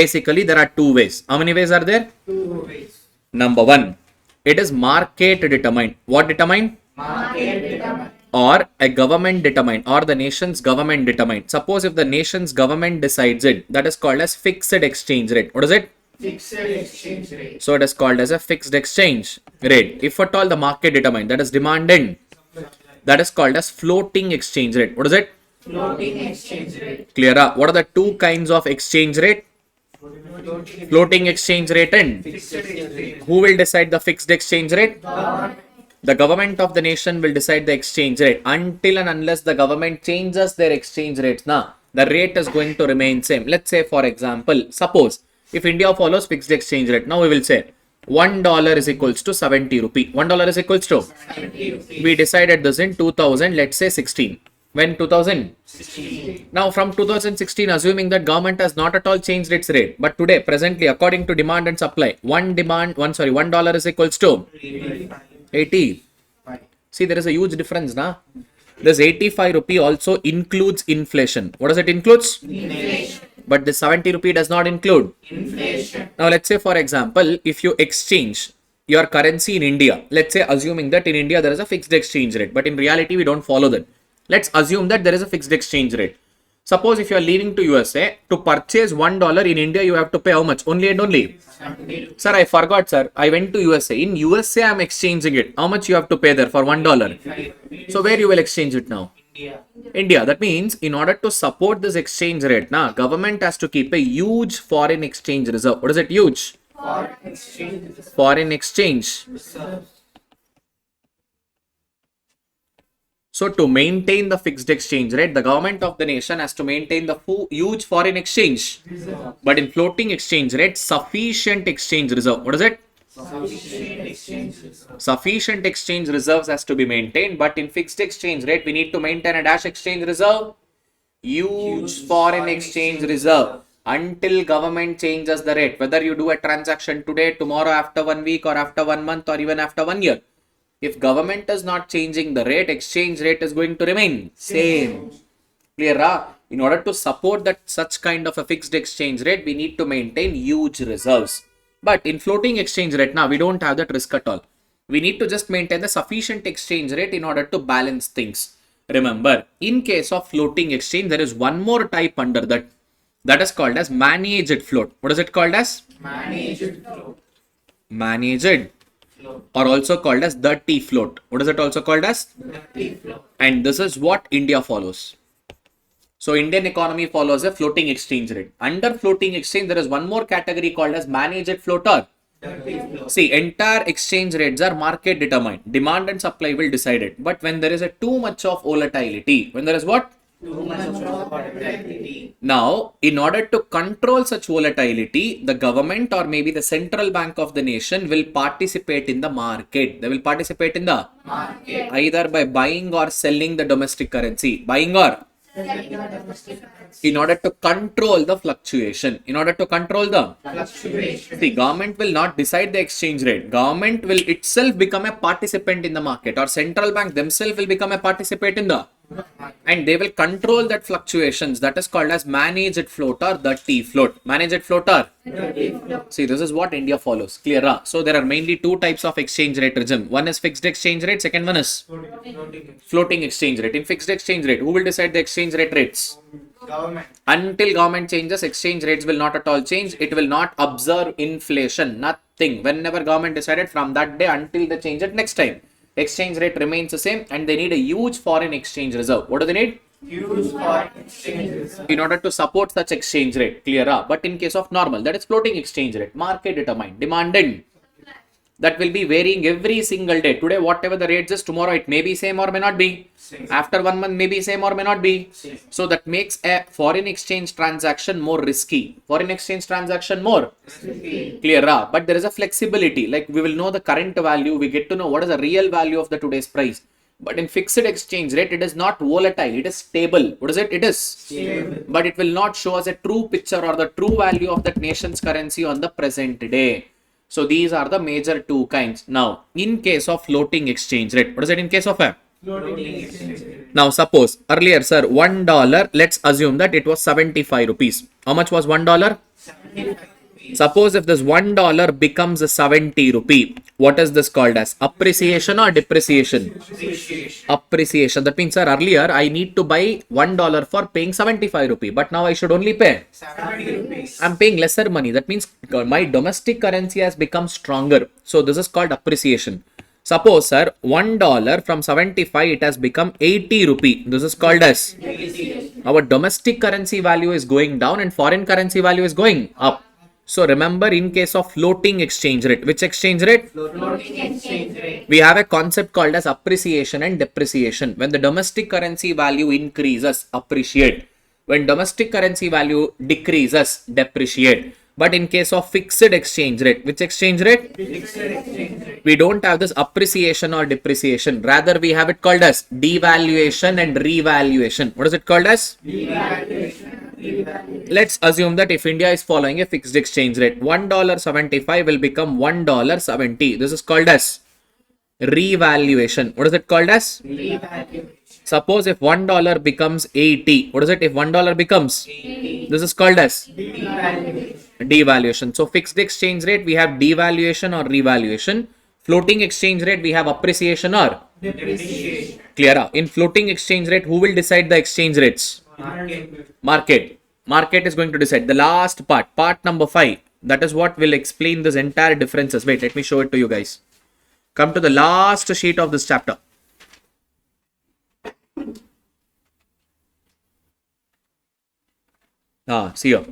Basically, there are 2 ways. How many ways are there? 2 ways. Number 1, it is market determined. What determined? Market determined. Or a government determined, or the nation's government determined. Suppose if the nation's government decides it, that is called as fixed exchange rate. What is it? Fixed exchange rate. So it is called as a fixed exchange rate. If at all the market determined, that is demand in, that is called as floating exchange rate. What is it? Floating exchange rate. Clear up. What are the 2 kinds of exchange rate? Floating exchange rate and Fixed exchange rate. who will decide the fixed exchange rate? Government. The government of the nation will decide the exchange rate. Until and unless the government changes their exchange rates, the rate is going to remain same. Let's say, for example, suppose if India follows fixed exchange rate, now we will say $1 is equals to 70 rupee. $1 is equals to, 70 rupees. we decided this in 2000, let's say 16. When 2000? 16. Now from 2016, assuming that government has not at all changed its rate, but today, presently, according to demand and supply, $1 is equals to 80. See, there is a huge difference, na? This 85 rupee also includes inflation. What does it includes? Inflation. But the 70 rupee does not include. Inflation. Now, let's say, for example, if you exchange your currency in India, let's say, assuming that in India there is a fixed exchange rate, but in reality, we don't follow that. Let's assume that there is a fixed exchange rate. Suppose if you are leaving to USA, to purchase $1 in India, you have to pay how much? Only and only. 70 rupees. Sir, I forgot, sir. I went to USA. In USA, I am exchanging it. How much you have to pay there for $1? So where you will exchange it now? India. India. That means in order to support this exchange rate, government has to keep a huge foreign exchange reserve. What is it? Huge Foreign exchange. foreign exchange. Reserves. So to maintain the fixed exchange rate, the government of the nation has to maintain the huge foreign exchange. Reserve. But in floating exchange rate, sufficient exchange reserve. What is it? Sufficient exchange reserve. Sufficient exchange reserves has to be maintained. But in fixed exchange rate, we need to maintain a dash exchange reserve. Huge foreign exchange reserve. Until government changes the rate. Whether you do a transaction today, tomorrow, after 1 week, or after 1 month, or even after 1 year. If government is not changing the rate, exchange rate is going to remain same. Clear? In order to support that such kind of a fixed exchange rate, we need to maintain huge reserves. But in floating exchange rate, we don't have that risk at all. We need to just maintain the sufficient exchange rate in order to balance things. Remember, in case of floating exchange, there is one more type under that. That is called as managed float. What is it called as? Managed float. Managed. Float. Or also called as the T float. What is it also called as? Dirty float. And this is what India follows. So Indian economy follows a floating exchange rate. Under floating exchange, there is one more category called as managed float or. Dirty float. See, entire exchange rates are market determined. Demand and supply will decide it. But when there is a too much of volatility, when there is what? Too much of volatility. Now, in order to control such volatility, the government or maybe the central bank of the nation will participate in the market. They will participate in the Market. either by buying or selling the domestic currency. Buying or in order to control the fluctuation. In order to control the Fluctuation. the government will not decide the exchange rate. Government will itself become a participant in the market, or central bank themselves will become a participant in the, and they will control that fluctuations. That is called as managed float or the T float. Managed float or. Dirty float. See, this is what India follows. Clear? So there are mainly 2 types of exchange rate regime. One is fixed exchange rate. Second one is floating exchange rate. In fixed exchange rate, who will decide the exchange rate rates? Government. Until government changes, exchange rates will not at all change. It will not observe inflation. Nothing. Whenever government decided, from that day until they change it next time, exchange rate remains the same, and they need a huge foreign exchange reserve. What do they need? Huge foreign exchange reserve. In order to support such exchange rate. Clear? But in case of normal, that is floating exchange rate, market determined, demand and that will be varying every single day. Today, whatever the rates is, tomorrow it may be same or may not be. Same. After 1 month, maybe same or may not be. Same. So that makes a foreign exchange transaction more risky. Foreign exchange transaction more clear. But there is a flexibility. Like we will know the current value. We get to know what is the real value of the today's price. But in fixed exchange rate, it is not volatile, it is stable. What is it? It is stable. But it will not show us a true picture or the true value of that nation's currency on the present day. So these are the major two kinds. Now, in case of floating exchange rate, what is it in case of a Floating exchange rate. now suppose earlier, sir, $1, let's assume that it was 75 rupees. How much was $1? 75 rupees. Suppose if this $1 becomes a 70 rupee, what is this called as? Appreciation or depreciation? Appreciation. Appreciation. That means, sir, earlier I need to buy $1 for paying 75 rupee, but now I should only pay 70 rupees. I'm paying lesser money. That means my domestic currency has become stronger. So this is called appreciation. Suppose, sir, $1 from 75, it has become 80 rupee. This is called as our domestic currency value is going down and foreign currency value is going up. So remember, in case of floating exchange rate, which exchange rate? Floating exchange rate. We have a concept called as appreciation and depreciation. When the domestic currency value increases, appreciate. When domestic currency value decreases, depreciate. But in case of fixed exchange rate, which exchange rate? Fixed exchange rate. We don't have this appreciation or depreciation. Rather, we have it called as devaluation and revaluation. What is it called as? Devaluation. Revaluation. Let's assume that if India is following a fixed exchange rate, $1.75 will become $1.70. This is called as revaluation. What is it called as? Revaluation. Suppose if $1 becomes 80. What is it if $1 becomes? 80. This is called as Devaluation. devaluation. So fixed exchange rate, we have devaluation or revaluation. Floating exchange rate, we have appreciation or Depreciation. clear. In floating exchange rate, who will decide the exchange rates? Market. Market. Market is going to decide. The last part number 5. That is what will explain this entire differences. Wait, let me show it to you guys. Come to the last sheet of this chapter. See here.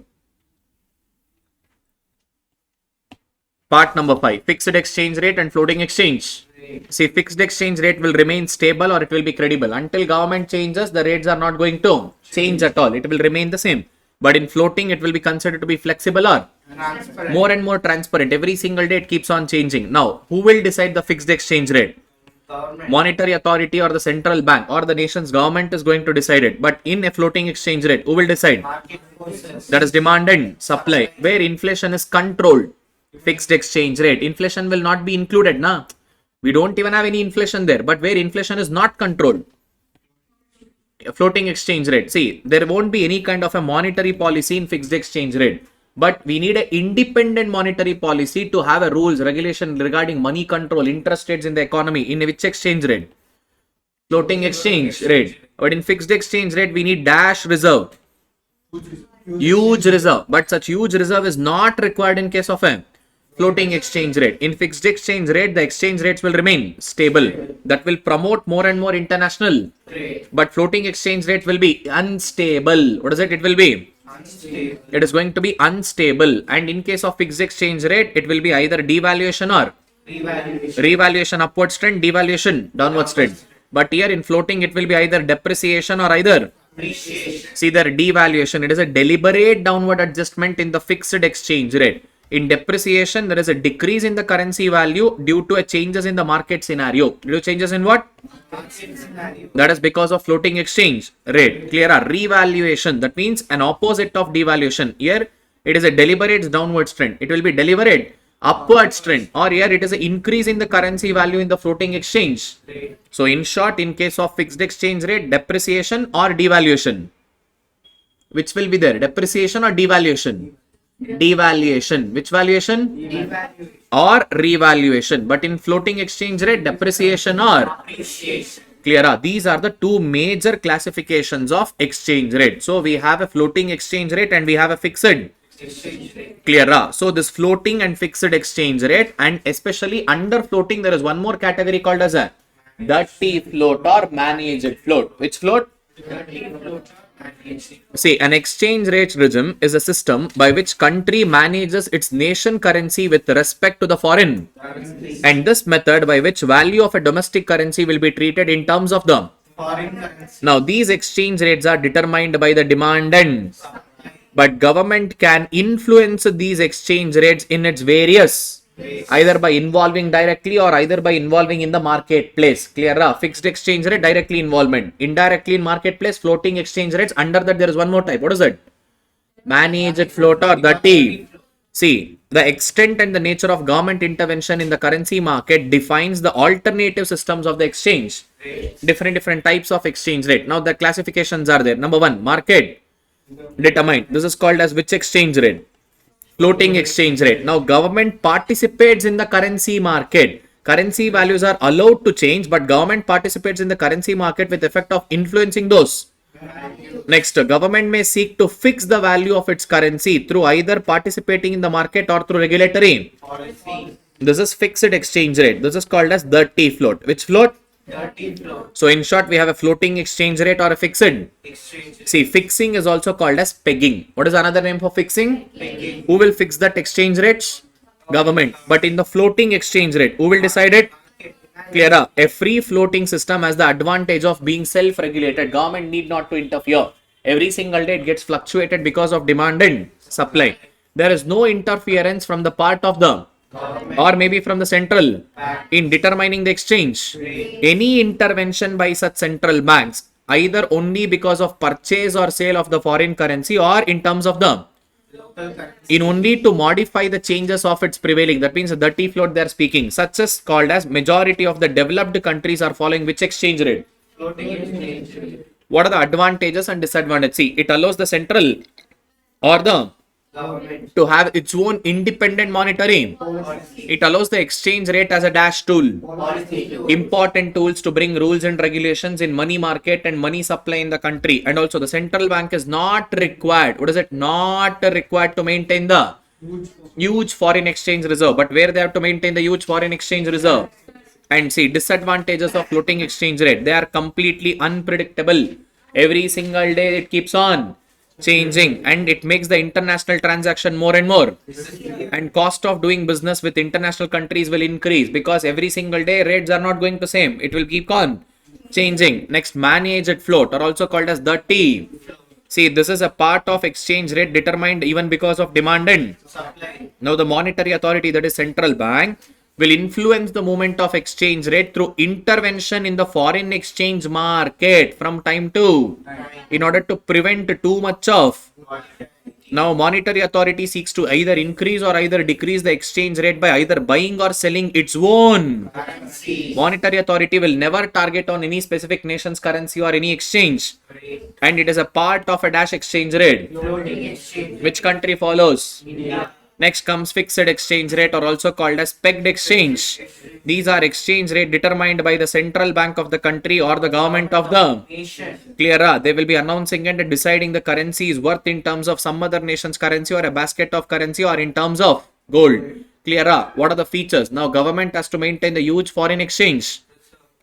Part number 5. Fixed exchange rate and floating exchange. See, fixed exchange rate will remain stable or it will be credible. Until government changes, the rates are not going to change at all. It will remain the same. But in floating, it will be considered to be flexible or Transparent. more and more transparent. Every single day it keeps on changing. Now, who will decide the fixed exchange rate? Government. Monetary authority or the central bank or the nation's government is going to decide it. But in a floating exchange rate, who will decide? Market forces. That is demand and supply, where inflation is controlled. Fixed exchange rate, inflation will not be included. Nah, we don't even have any inflation there. But where inflation is not controlled, a floating exchange rate. See, there won't be any kind of a monetary policy in fixed exchange rate. But we need an independent monetary policy to have a rules, regulation regarding money control, interest rates in the economy. In which exchange rate? Floating exchange rate. But in fixed exchange rate, we need dash reserve. Huge reserve. But such huge reserve is not required in case of a floating exchange rate. In fixed exchange rate, the exchange rates will remain stable. That will promote more and more international. Trade. But floating exchange rate will be unstable. What is it? It will be. Unstable. It is going to be unstable. And in case of fixed exchange rate, it will be either devaluation or Revaluation. revaluation upwards trend, devaluation downwards trend. But here in floating, it will be either depreciation or either Appreciation. see the devaluation. It is a deliberate downward adjustment in the fixed exchange rate. In depreciation, there is a decrease in the currency value due to a changes in the market scenario. Due to changes in what? Market scenario. That is because of floating exchange rate. Clear? Revaluation. That means an opposite of devaluation. Here, it is a deliberate downwards trend. It will be deliberate upwards trend. Or here, it is an increase in the currency value in the floating exchange. Trade. So, in short, in case of fixed exchange rate, depreciation or devaluation. Which will be there? Depreciation or devaluation? Devaluation. Which valuation? Devaluation. Or revaluation. But in floating exchange rate, depreciation or Appreciation. clear. These are the two major classifications of exchange rate. So we have a floating exchange rate and we have a fixed. Exchange rate. Clear. So this floating and fixed exchange rate, and especially under floating, there is one more category called as a dirty float or managed float. Which float? See, an exchange rate regime is a system by which country manages its nation currency with respect to the foreign. And this method by which value of a domestic currency will be treated in terms of the. Foreign currency. Now, these exchange rates are determined by the demand and. But government can influence these exchange rates in its various Either by involving directly or either by involving in the marketplace. Clear? Fixed exchange rate, directly involvement. Indirectly in marketplace, floating exchange rates. Under that, there is one more type. What is it? Managed float or the T. See, the extent and the nature of government intervention in the currency market defines the alternative systems of the exchange. Different types of exchange rate. Now, the classifications are there. Number one, market determined. This is called as which exchange rate? Floating exchange rate. Now, government participates in the currency market. Currency values are allowed to change, but government participates in the currency market with effect of influencing those. Next, government may seek to fix the value of its currency through either participating in the market or through regulatory. This is fixed exchange rate. This is called as the T float. Which float? So in short, we have a floating exchange rate or a fixed. See, fixing is also called as pegging. What is another name for fixing? Pegging. Who will fix that exchange rates? Government. But in the floating exchange rate, who will decide it? Clear? A free floating system has the advantage of being self-regulated. Government need not to interfere. Every single day it gets fluctuated because of demand and supply. There is no interference from the part of the or maybe from the central in determining the exchange. Any intervention by such central banks, either only because of purchase or sale of the foreign currency or in terms of the in only to modify the changes of its prevailing. That means the dirty float they are speaking. Such is called as majority of the developed countries are following which exchange rate? Floating exchange rate. What are the advantages and disadvantages? See, it allows the central or the government to have its own independent monetary. It allows the exchange rate as a dash tool. Important tools to bring rules and regulations in money market and money supply in the country. And also the central bank is not required. What is it? Not required to maintain the huge foreign exchange reserve. But where they have to maintain the huge foreign exchange reserve? And see, disadvantages of floating exchange rate. They are completely unpredictable. Every single day it keeps on changing and it makes the international transaction more and more, and cost of doing business with international countries will increase because every single day rates are not going the same. It will keep on changing. Next, managed float or also called as the T. See, this is a part of exchange rate determined even because of demand and supply. Now the monetary authority, that is central bank, will influence the movement of exchange rate through intervention in the foreign exchange market from time to in order to prevent too much of. Now monetary authority seeks to either increase or either decrease the exchange rate by either buying or selling its own currency. Monetary authority will never target on any specific nation's currency or any exchange, and it is a part of a dash exchange rate. Which country follows? India. Next comes fixed exchange rate or also called as pegged exchange. These are exchange rate determined by the central bank of the country or the government of the nation. Clear? They will be announcing and deciding the currency's worth in terms of some other nation's currency or a basket of currency or in terms of gold. Clear? What are the features? Now government has to maintain the huge foreign exchange.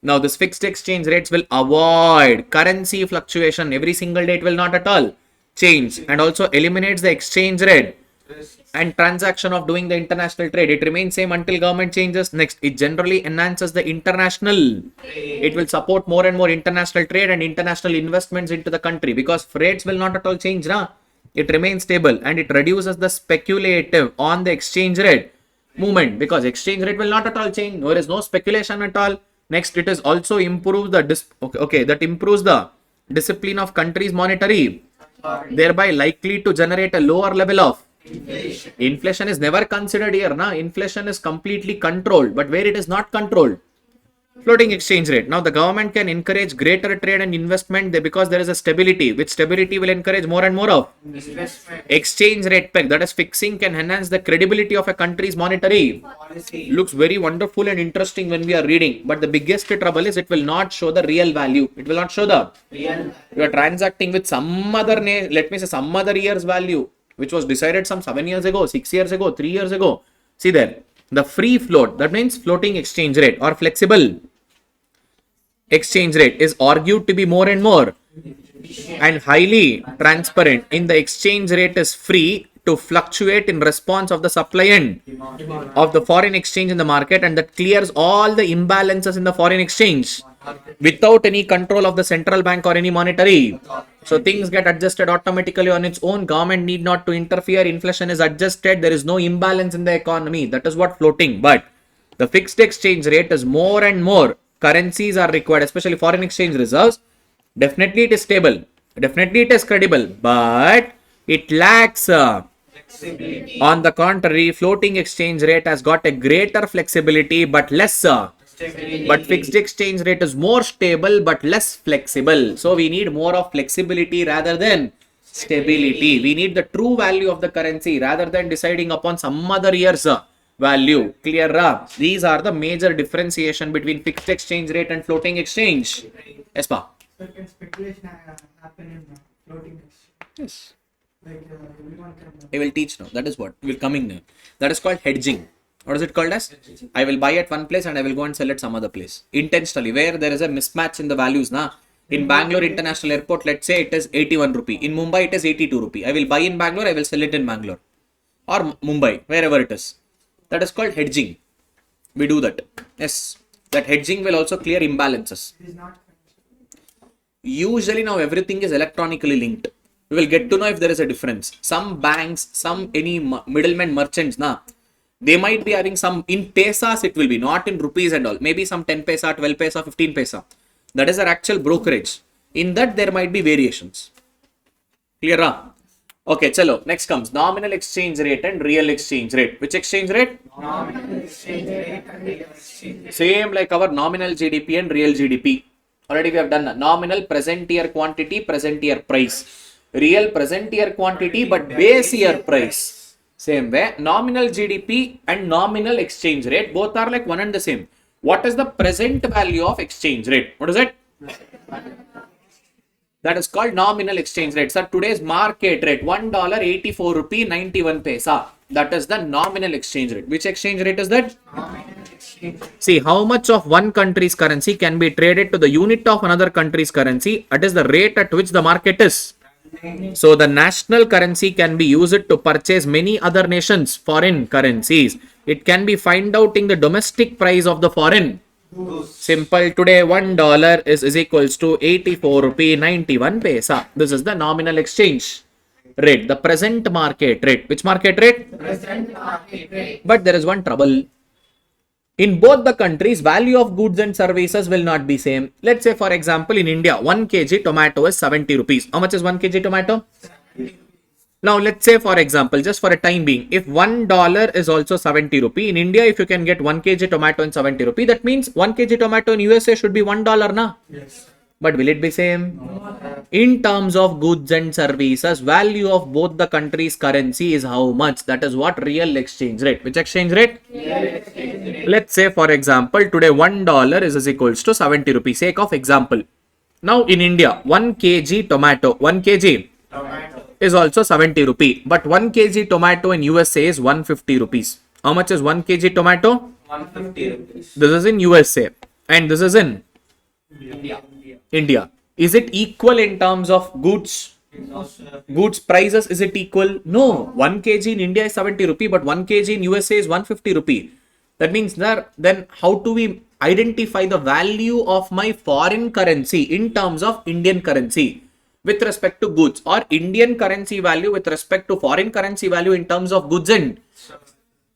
Now this fixed exchange rates will avoid currency fluctuation. Every single day it will not at all change, and also eliminates the exchange rate and transaction of doing the international trade. It remains same until government changes. Next, it generally enhances the international. It will support more and more international trade and international investments into the country because rates will not at all change. It remains stable and it reduces the speculative on the exchange rate movement because exchange rate will not at all change. There is no speculation at all. Next, it is also improves the that improves the discipline of country's monetary, thereby likely to generate a lower level of inflation is never considered here. Inflation is completely controlled, but where it is not controlled? Floating exchange rate. Now the government can encourage greater trade and investment because there is a stability, which stability will encourage more and more of investment. Exchange rate peg, that is fixing, can enhance the credibility of a country's monetary policy. Looks very wonderful and interesting when we are reading, but the biggest trouble is it will not show the real value. It will not show the real value. You are transacting with some other let me say some other year's value, which was decided some 7 years ago, 6 years ago, 3 years ago. See there, the free float, that means floating exchange rate or flexible exchange rate, is argued to be more and more and highly transparent. In the exchange rate is free to fluctuate in response of the supply end of the foreign exchange in the market, and that clears all the imbalances in the foreign exchange without any control of the central bank or any monetary So things get adjusted automatically on its own. Government need not to interfere. Inflation is adjusted. There is no imbalance in the economy. That is what floating. But the fixed exchange rate is more and more. Currencies are required, especially foreign exchange reserves. Definitely it is stable. Definitely it is credible. But it lacks. On the contrary, floating exchange rate has got a greater flexibility but less. But fixed exchange rate is more stable but less flexible. So we need more of flexibility rather than stability. We need the true value of the currency rather than deciding upon some other year's value. Clear? These are the major differentiation between fixed exchange rate and floating exchange. Yes, pa. So can speculation happen in floating exchange? Yes. Like everyone can. I will teach now. That is what will coming now. That is called hedging. What is it called as? I will buy at one place and I will go and sell at some other place. Intentionally, where there is a mismatch in the values. Na? In Bangalore International Airport, let's say it is 81 rupee. In Mumbai, it is 82 rupee. I will buy in Bangalore, I will sell it in Bangalore. Or Mumbai, wherever it is. That is called hedging. We do that. Yes. That hedging will also clear imbalances. It is not. Usually now everything is electronically linked. We will get to know if there is a difference. Some banks, any middlemen merchants, they might be having some in pesas, it will be not in rupees and all. Maybe some 10 paisa, 12 paisa, 15 paisa. That is their actual brokerage. In that there might be variations. Clear? Okay, chalo. Next comes nominal exchange rate and real exchange rate. Which exchange rate? Nominal exchange rate and real exchange rate. Same like our nominal GDP and real GDP. Already we have done nominal present year quantity, present year price. Real present year quantity but base year price. Same way, nominal GDP and nominal exchange rate both are like one and the same. What is the present value of exchange rate? What is it? That is called nominal exchange rate. Sir, today's market rate $1.84 rupee 91 paisa. That is the nominal exchange rate. Which exchange rate is that? See, how much of one country's currency can be traded to the unit of another country's currency? That is the rate at which the market is. So the national currency can be used to purchase many other nations' foreign currencies. It can be find out in the domestic price of the foreign. Simple. Today $1 is equals to 84 rupee 91 paisa. This is the nominal exchange rate, the present market rate. Which market rate? Present market rate. But there is one trouble. In both the countries, value of goods and services will not be same. Let's say, for example, in India, 1 kg tomato is 70 rupees. How much is 1 kg tomato? 70. Now, let's say, for example, just for a time being, if $1 is also 70 rupee, in India, if you can get 1 kg tomato in 70 rupee, that means 1 kg tomato in USA should be $1, na? Yes. But will it be same? In terms of goods and services, value of both the countries' currency is how much? That is what real exchange rate. Which exchange rate? Real exchange rate. Let's say, for example, today $1 is equals to 70 rupees. Sake of example. Now in India, 1 kg tomato, 1 kg is also 70 rupee. But 1 kg tomato in USA is 150 rupees. How much is 1 kg tomato? 150 rupees. This is in USA. And this is in India. Is it equal in terms of goods? No, sir. Goods prices, is it equal? No. 1 kg in India is 70 rupee, but 1 kg in USA is 150 rupee. That means then how do we identify the value of my foreign currency in terms of Indian currency with respect to goods, or Indian currency value with respect to foreign currency value in terms of goods and?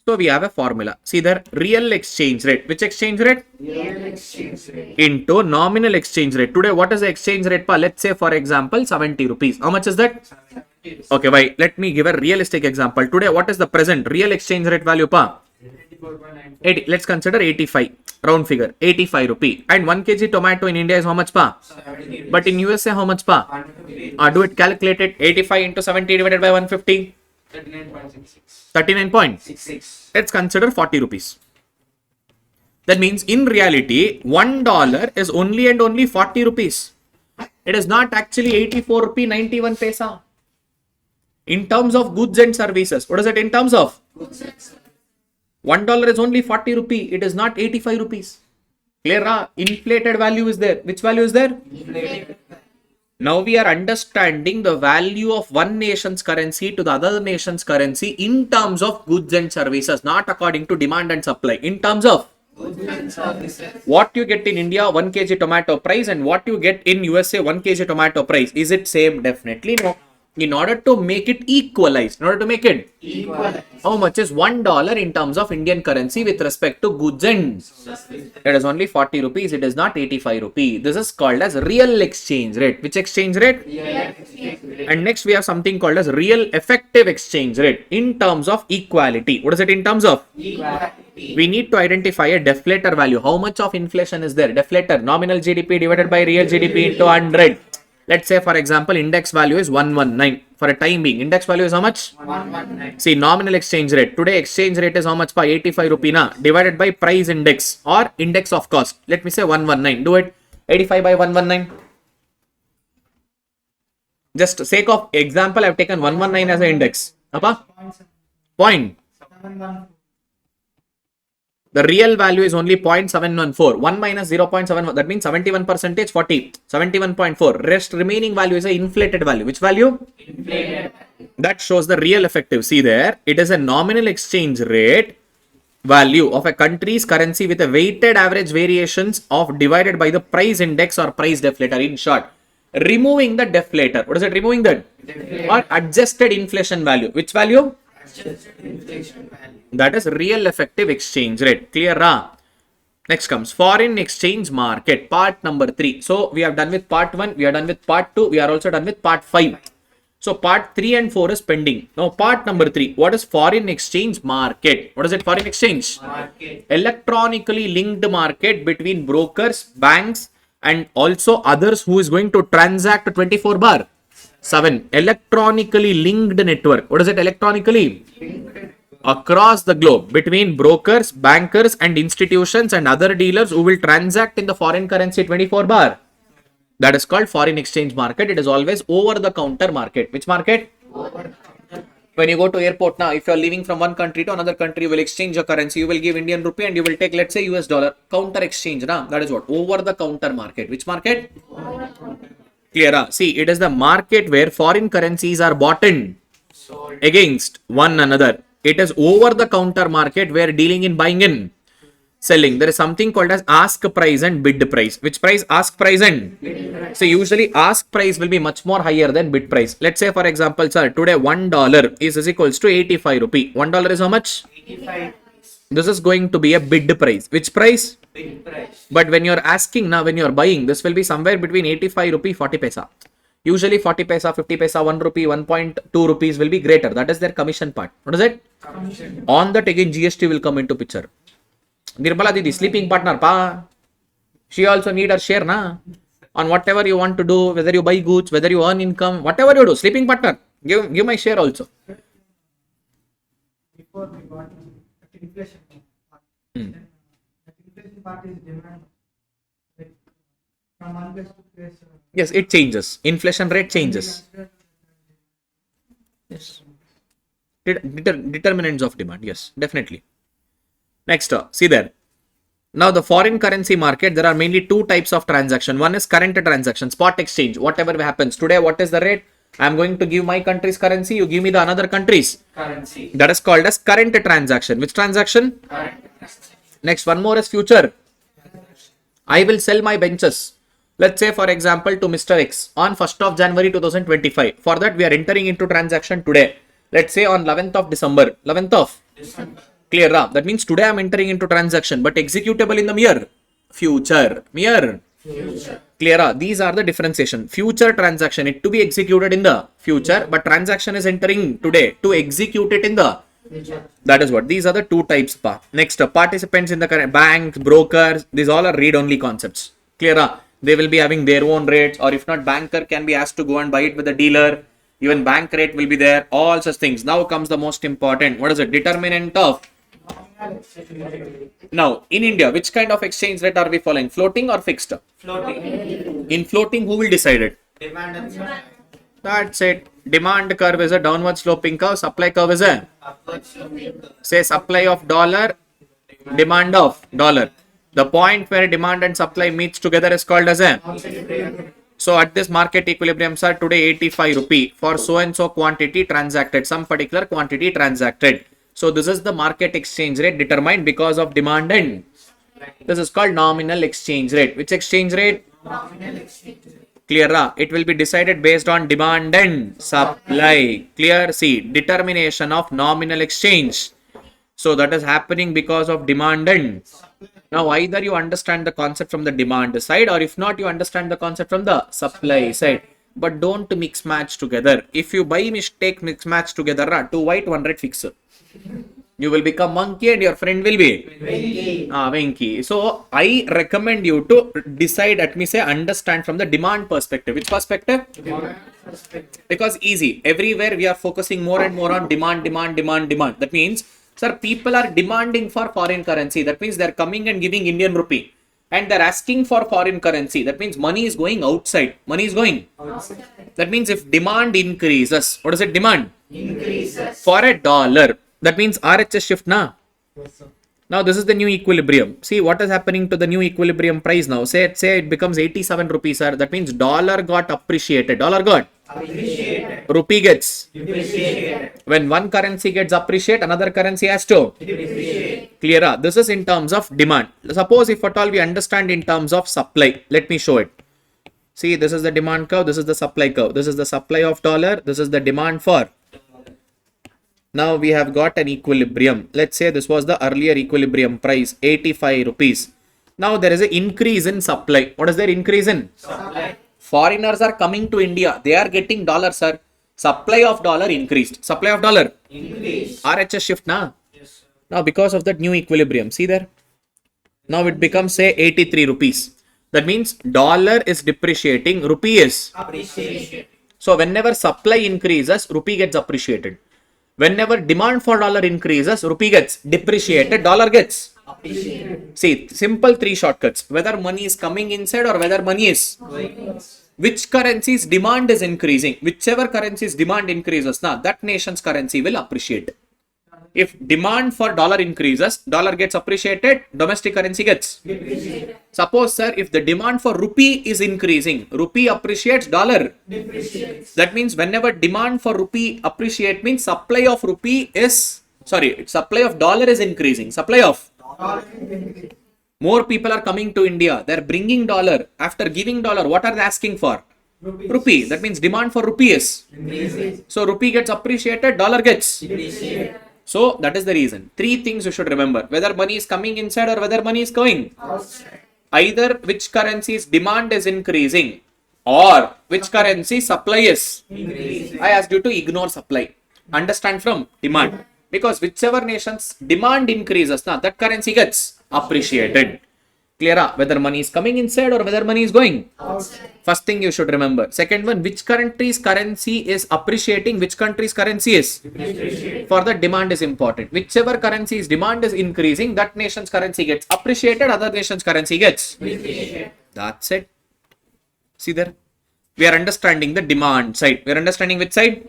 So we have a formula. See there, real exchange rate. Which exchange rate? Real exchange rate. Into nominal exchange rate. Today, what is the exchange rate? Let's say, for example, 70 rupees. How much is that? 70. Okay, wait. Let me give a realistic example. Today, what is the present real exchange rate value? 80. Let's consider 85. Round figure. 85 rupee. And 1 kg tomato in India is how much? 70. But in USA, how much? Do it calculated. 85 into 70 divided by 150. 39.66. 39.66. Let's consider 40 rupees. That means in reality, $1 is only and only 40 rupees. It is not actually 84 rupee 91 paisa. In terms of goods and services, what is it in terms of? $1 is only 40 rupee. It is not 85 rupees. Clear? Inflated value is there. Which value is there? Inflated. Now we are understanding the value of one nation's currency to the other nation's currency in terms of goods and services, not according to demand and supply. In terms of What you get in India 1 kg tomato price and what you get in USA 1 kg tomato price, is it same? Definitely no. In order to make it equalize, in order to make it Equal. how much is $1 in terms of Indian currency with respect to goods and it is only 40 rupees, it is not 85 rupees. This is called as real exchange rate. Which exchange rate? And next we have something called as real effective exchange rate in terms of equality. What is it in terms of? Equality. We need to identify a deflator value. How much of inflation is there? Deflator, nominal GDP divided by real GDP into 100. Let's say for example index value is 119. For a time being, index value is how much? 119. See, nominal exchange rate. Today exchange rate is how much? 85 rupee na, divided by price index or index of cost. Let me say 119. Do it. 85 by 119. Just sake of example, I have taken 119 as an index. Appa? Point. The real value is only 0.714. 1 minus 0.71. That means 71 percentage 40. 71.4. Rest remaining value is an inflated value. Which value? Inflated. That shows the real effective. See there, it is a nominal exchange rate value of a country's currency with a weighted average variations of divided by the price index or price deflator. In short, removing the deflator. What is it? Removing that or adjusted inflation value. Which value? Adjusted inflation value. That is real effective exchange rate. Clear? Next comes foreign exchange market, part number 3. So we have done with part 1, we are done with part 2, we are also done with part 5. So part 3 and 4 is pending. Now part number 3, what is foreign exchange market? What is it? Foreign exchange? Market. Electronically linked market between brokers, banks and also others who is going to transact 24/7. Electronically linked network. What is it? Electronically? Across the globe between brokers, bankers and institutions and other dealers who will transact in the foreign currency 24/7. That is called foreign exchange market. It is always over the counter market. Which market? When you go to airport now, if you are leaving from one country to another country, you will exchange your currency. You will give Indian rupee and you will take, let's say, US dollar. Counter exchange. Na? That is what? Over the counter market. Which market? Clear? See, it is the market where foreign currencies are bought in against one another. It is over the counter market where dealing in buying in selling. There is something called as ask price and bid price. Which price? Ask price and bid price. So usually ask price will be much more higher than bid price. Let's say for example, sir, today $1 is equals to 85 rupee. $1 is how much? 85. This is going to be a bid price. Which price? Big price. But when you're asking now, when you're buying, this will be somewhere between 85 rupee, 40 paisa. Usually 40 paisa, 50 paisa, 1 rupee, 1.2 rupees will be greater. That is their commission part. What is it? Commission. On that again GST will come into picture. Nirmala Didi, sleeping partner pa. She also need her share na. On whatever you want to do, whether you buy goods, whether you earn income, whatever you do, sleeping partner, give my share also. Before we got the inflation part, then the inflation part is demand. Like, from one place to place. Yes, it changes. Inflation rate changes. Yes. Determinants of demand. Yes, definitely. Next, see there. Now the foreign currency market, there are mainly two types of transaction. One is current transaction, spot exchange. Whatever happens today, what is the rate? I am going to give my country's currency. You give me the another country's Currency. that is called as current transaction. Which transaction? Current. Next, one more is future. I will sell my benches. Let's say for example to Mr. X on 1st of January 2025. For that we are entering into transaction today. Let's say on 11th of December. 11th of December. Clear? That means today I am entering into transaction but executable in the mere future. Mere Future. clear? These are the differentiation. Future transaction, it to be executed in the future, but transaction is entering today to execute it in the Future. that is what. These are the two types. Next, participants in the current banks, brokers, these all are read-only concepts. Clear? They will be having their own rates, or if not, banker can be asked to go and buy it with the dealer. Even bank rate will be there. All such things. Now comes the most important. What is it? Determinant of. Now, in India, which kind of exchange rate are we following? Floating or fixed? Floating. In floating, who will decide it? Demand and supply. That's it. Demand curve is a downward sloping curve. Supply curve is a, Upward sloping curve. say, supply of dollar, demand of dollar. The point where demand and supply meets together is called as a. So at this market equilibrium, sir, today 85 rupee for so and so quantity transacted, some particular quantity transacted. So this is the market exchange rate determined because of demand and This is called nominal exchange rate. Which exchange rate? Nominal exchange rate. Clear? It will be decided based on demand and supply. Clear? See, determination of nominal exchange. So that is happening because of demand and. Now either you understand the concept from the demand side, or if not, you understand the concept from the supply side. But don't mix match together. If you by mistake mix match together, 2 white 1 red fix. You will become monkey and your friend will be Venki. So I recommend you to decide, let me say, understand from the demand perspective. Which perspective? Demand perspective. Because easy. Everywhere we are focusing more and more on demand. That means, sir, people are demanding for foreign currency. That means they're coming and giving Indian rupee. And they're asking for foreign currency. That means money is going outside. Money is going. Outside. That means if demand increases, what is it? Demand? Increases. For a dollar. That means RHS shift, na? Yes, sir. Now this is the new equilibrium. See what is happening to the new equilibrium price now. Say it becomes 87 rupees, sir. That means dollar got appreciated. Dollar got Appreciated. rupee gets. Depreciated. When one currency gets appreciated, another currency has to Depreciate. clear. This is in terms of demand. Suppose if at all we understand in terms of supply. Let me show it. See, this is the demand curve. This is the supply curve. This is the supply of dollar. This is the demand for. Now we have got an equilibrium. Let's say this was the earlier equilibrium price, 85 rupees. Now there is an increase in supply. What is there increase in? Supply. Foreigners are coming to India. They are getting dollar, sir. Supply of dollar increased. Supply of dollar. Increase. RHS shift, na? Yes, sir. Now because of that new equilibrium, see there? Now it becomes say 83 rupees. That means dollar is depreciating, rupee is. Appreciation. So whenever supply increases, rupee gets appreciated. Whenever demand for dollar increases, rupee gets depreciated, dollar gets. Appreciated. See, simple 3 shortcuts. Whether money is coming inside or whether money is. Going. Which currency's demand is increasing. Whichever currency's demand increases, now that nation's currency will appreciate. If demand for dollar increases, dollar gets appreciated, domestic currency gets. Depreciated. Suppose, sir, if the demand for rupee is increasing, rupee appreciates, dollar. Depreciates. That means whenever demand for rupee appreciate means supply of rupee is, supply of dollar is increasing. Supply of. More people are coming to India. They're bringing dollar. After giving dollar, what are they asking for? Rupee. That means demand for rupee is. Increases. So rupee gets appreciated, dollar gets. Depreciated. So that is the reason. 3 things you should remember. Whether money is coming inside or whether money is going. Outside. Either which currency's demand is increasing or which currency supply is. Increase. I asked you to ignore supply. Understand from demand. Because whichever nation's demand increases, that currency gets appreciated. Clear? Whether money is coming inside or whether money is going. Outside. First thing you should remember. Second one, which country's currency is appreciating, which country's currency is. Depreciated. For the demand is important. Whichever currency's demand is increasing, that nation's currency gets appreciated, other nation's currency gets. Depreciated. That's it. See there? We are understanding the demand side. We are understanding which side?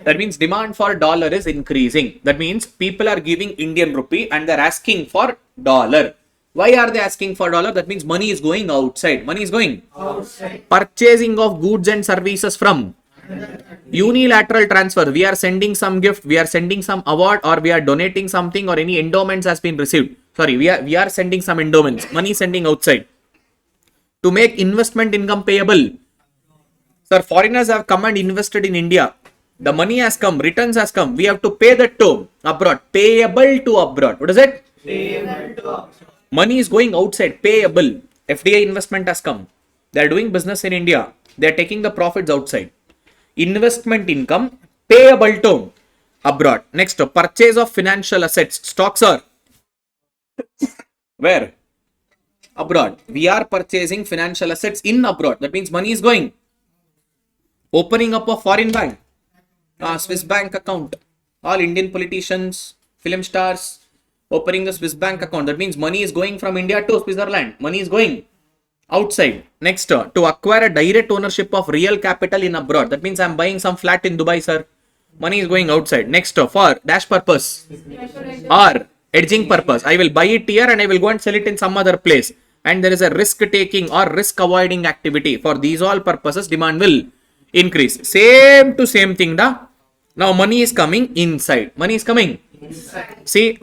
That means demand for dollar is increasing. That means people are giving Indian rupee and they're asking for dollar. Why are they asking for dollar? That means money is going outside. Money is going. Outside. Purchasing of goods and services from. Unilateral transfer. We are sending some gift. We are sending some award or we are donating something or any endowments has been received. Sorry, we are sending some endowments. Money sending outside. To make investment income payable. Sir, foreigners have come and invested in India. The money has come, returns has come. We have to pay that to abroad. Payable to abroad. What is it? Payable to. Money is going outside. Payable. FDI investment has come. They are doing business in India. They are taking the profits outside. Investment income payable to abroad. Next, purchase of financial assets. Stocks are where? Abroad. We are purchasing financial assets in abroad. That means money is going. Opening up a foreign bank. Swiss bank account. All Indian politicians, film stars, opening the Swiss bank account. That means money is going from India to Switzerland. Money is going outside. Next, to acquire a direct ownership of real capital in abroad. That means I am buying some flat in Dubai, sir. Money is going outside. Next, for dash purpose or edging purpose. I will buy it here and I will go and sell it in some other place. And there is a risk taking or risk avoiding activity. For these all purposes, demand will increase. Same to same thing, da. Now money is coming inside. Money is coming. Inside. See,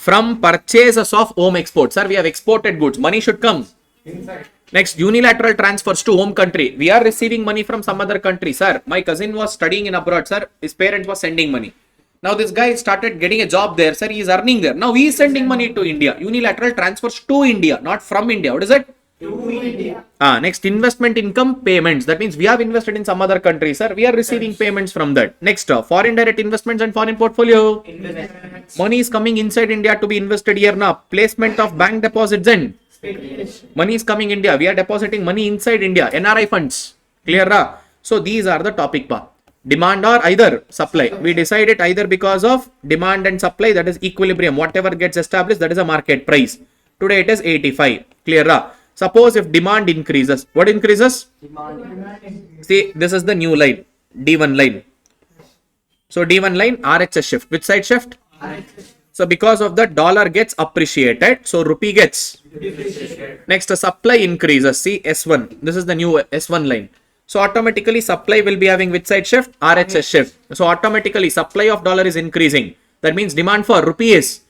From purchases of home exports. Sir, we have exported goods. Money should come. Inside. Next, unilateral transfers to home country. We are receiving money from some other country. Sir, my cousin was studying in abroad. Sir, his parents were sending money. Now this guy started getting a job there. Sir, he is earning there. Now he is sending money to India. Unilateral transfers to India, not from India. What is it? To India. Next, investment income payments. That means we have invested in some other country, sir. We are receiving payments from that. Next, foreign direct investments and foreign portfolio. Investments. Money is coming inside India to be invested here now. Placement of bank deposits in. Speculation. Money is coming India. We are depositing money inside India. NRI funds. Clear, ra? So these are the topic pa. Demand or either supply. We decide it either because of demand and supply, that is equilibrium. Whatever gets established, that is a market price. Today it is 85. Clear, ra? Suppose if demand increases, what increases? See, this is the new line, D1 line. So D1 line, RHS shift. Which side shift? So because of that, dollar gets appreciated. So rupee gets. Next, the supply increases. See, S1. This is the new S1 line. So automatically supply will be having which side shift? RHS shift. So automatically supply of dollar is increasing. That means demand for rupee is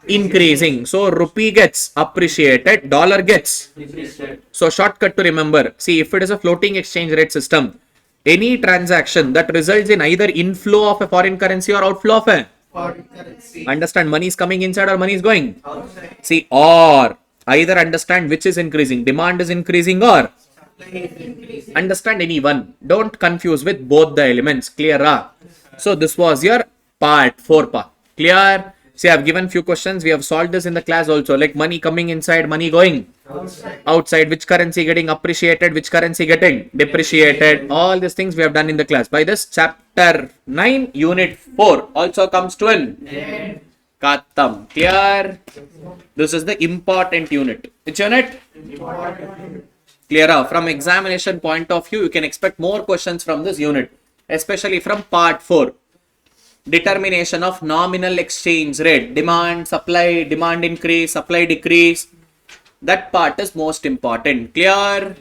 increasing. So rupee gets appreciated, dollar gets depreciated. So shortcut to remember. See, if it is a floating exchange rate system, any transaction that results in either inflow of a foreign currency or outflow of a Foreign currency. understand, money is coming inside or money is going. Outside. See, or either understand which is increasing, demand is increasing or Supply is increasing. understand any one. Don't confuse with both the elements. Clear, ra? So this was your part 4 pa. Clear? See, I have given few questions. We have solved this in the class also. Like money coming inside, money going Outside. outside. Which currency getting appreciated, which currency getting depreciated. All these things we have done in the class. By this, chapter 9, unit 4 also comes to an Then Katam. Clear? This is the important unit. Which unit? important. Clear. From examination point of view, you can expect more questions from this unit, especially from part 4. Determination of nominal exchange rate, demand, supply, demand increase, supply decrease. That part is most important. Clear?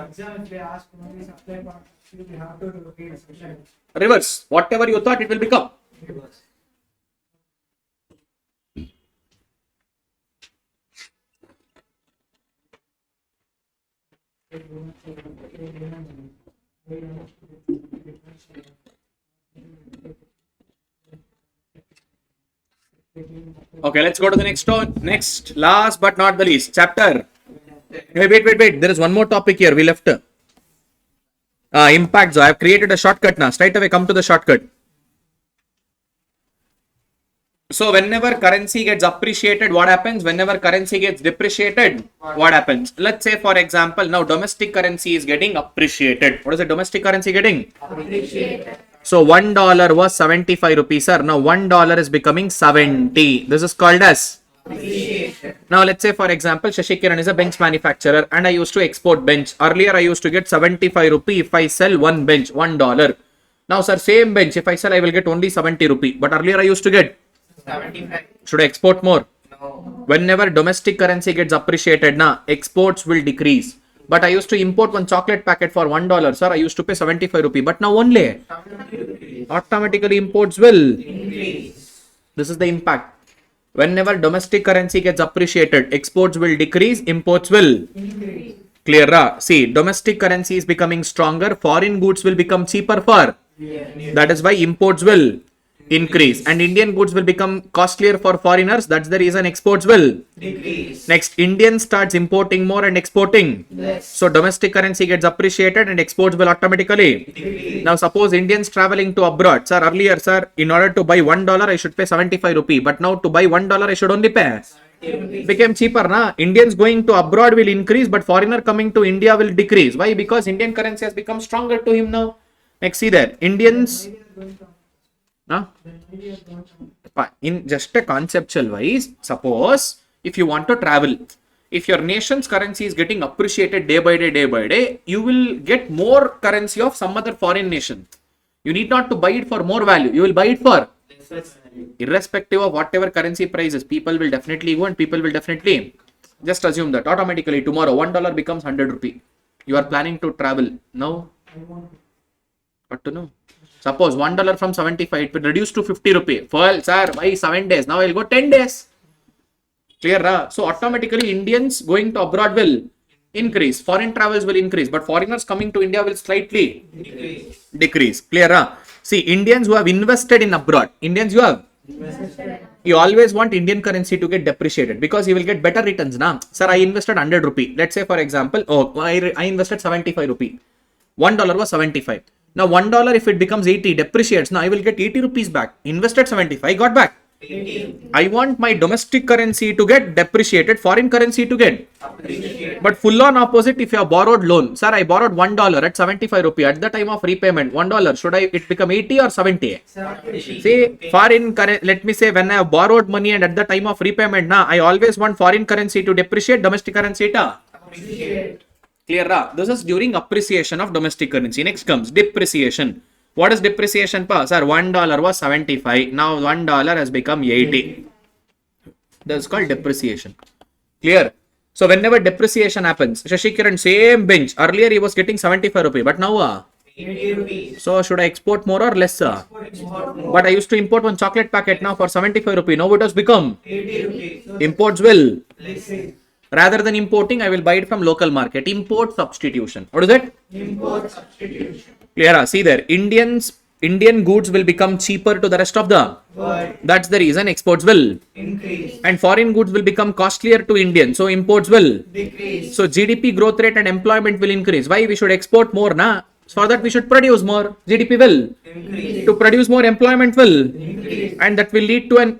Exam, if they ask only supply part, we have to read a section. Reverse. Whatever you thought, it will become. Okay, let's go to the next one. Next, last but not the least, chapter. Wait. There is one more topic here. We left. Impact. So I have created a shortcut now. Straight away, come to the shortcut. So whenever currency gets appreciated, what happens? Whenever currency gets depreciated, what happens? Let's say, for example, now domestic currency is getting appreciated. What is the domestic currency getting? Appreciated. So $1 was 75 rupees, sir. Now $1 is becoming 70. This is called as. Appreciated. Now let's say, for example, Shashikiran is a bench manufacturer and I used to export bench. Earlier I used to get 75 rupee if I sell one bench, $1. Now sir, same bench, if I sell, I will get only 70 rupee. But earlier I used to get. 75. Should I export more? No. Whenever domestic currency gets appreciated, na, exports will decrease. But I used to import one chocolate packet for $1, sir. I used to pay 75 rupee. But now only automatically imports will. Increase. This is the impact. Whenever domestic currency gets appreciated, exports will decrease, imports will. Increase. Clear, ra? See, domestic currency is becoming stronger. Foreign goods will become cheaper for. Yeah. That is why imports will increase. And Indian goods will become costlier for foreigners. That's the reason exports will. Decrease. Next, Indian starts importing more and exporting. Less. So domestic currency gets appreciated and exports will automatically. Decrease. Now suppose Indians traveling to abroad. Sir, earlier, sir, in order to buy $1, I should pay 75 rupee. But now to buy $1, I should only pay. Became cheaper, na? Indians going to abroad will increase, but foreigner coming to India will decrease. Why? Because Indian currency has become stronger to him now. Next, see there. Indians. In just a conceptual wise, suppose if you want to travel, if your nation's currency is getting appreciated day by day, you will get more currency of some other foreign nation. You need not to buy it for more value. You will buy it for irrespective of whatever currency prices. People will definitely go and people will definitely just assume that automatically tomorrow $1 becomes 100 rupee. You are planning to travel. No. What to know? Suppose $1 from 75, it will reduce to 50 rupee. Well, sir, why 7 days? Now I'll go 10 days. Clear, so automatically Indians going to abroad will increase, foreign travels will increase, but foreigners coming to India will slightly decrease. Clear, see, Indians who have invested in abroad, Indians you have, you always want Indian currency to get depreciated because you will get better returns now. Sir, I invested 100 rupee. Let's say for example, I invested 75 rupee. $1 was 75. Now $1 if it becomes 80 depreciates, now I will get 80 rupees back. Invested 75, got back. I want my domestic currency to get depreciated, foreign currency to get appreciated. But full on opposite, if you have borrowed loan, sir, I borrowed $1 at 75 rupee at the time of repayment, $1, should it become 80 or 70? 70. See, foreign currency, let me say when I have borrowed money and at the time of repayment, now I always want foreign currency to depreciate, domestic currency to appreciate. Clear, this is during appreciation of domestic currency. Next comes depreciation. What is depreciation, pa? Sir, $1 was 75. Now $1 has become 80. That's called depreciation. Clear? So whenever depreciation happens, Shashikiran, same bench. Earlier he was getting 75 rupees, but now 80 rupees. So should I export more or less? Export more. But I used to import one chocolate packet now for 75 rupees. Now it has become 80 rupees. Imports will. Rather than importing, I will buy it from local market. Import substitution. What is it? Import substitution. Clear? See there, Indian goods will become cheaper to the rest of the world. That's the reason exports will increase. And foreign goods will become costlier to Indian. So imports will decrease. So GDP growth rate and employment will increase. Why? We should export more, na? For that we should produce more. GDP will increase. To produce more, employment will increase. And that will lead to an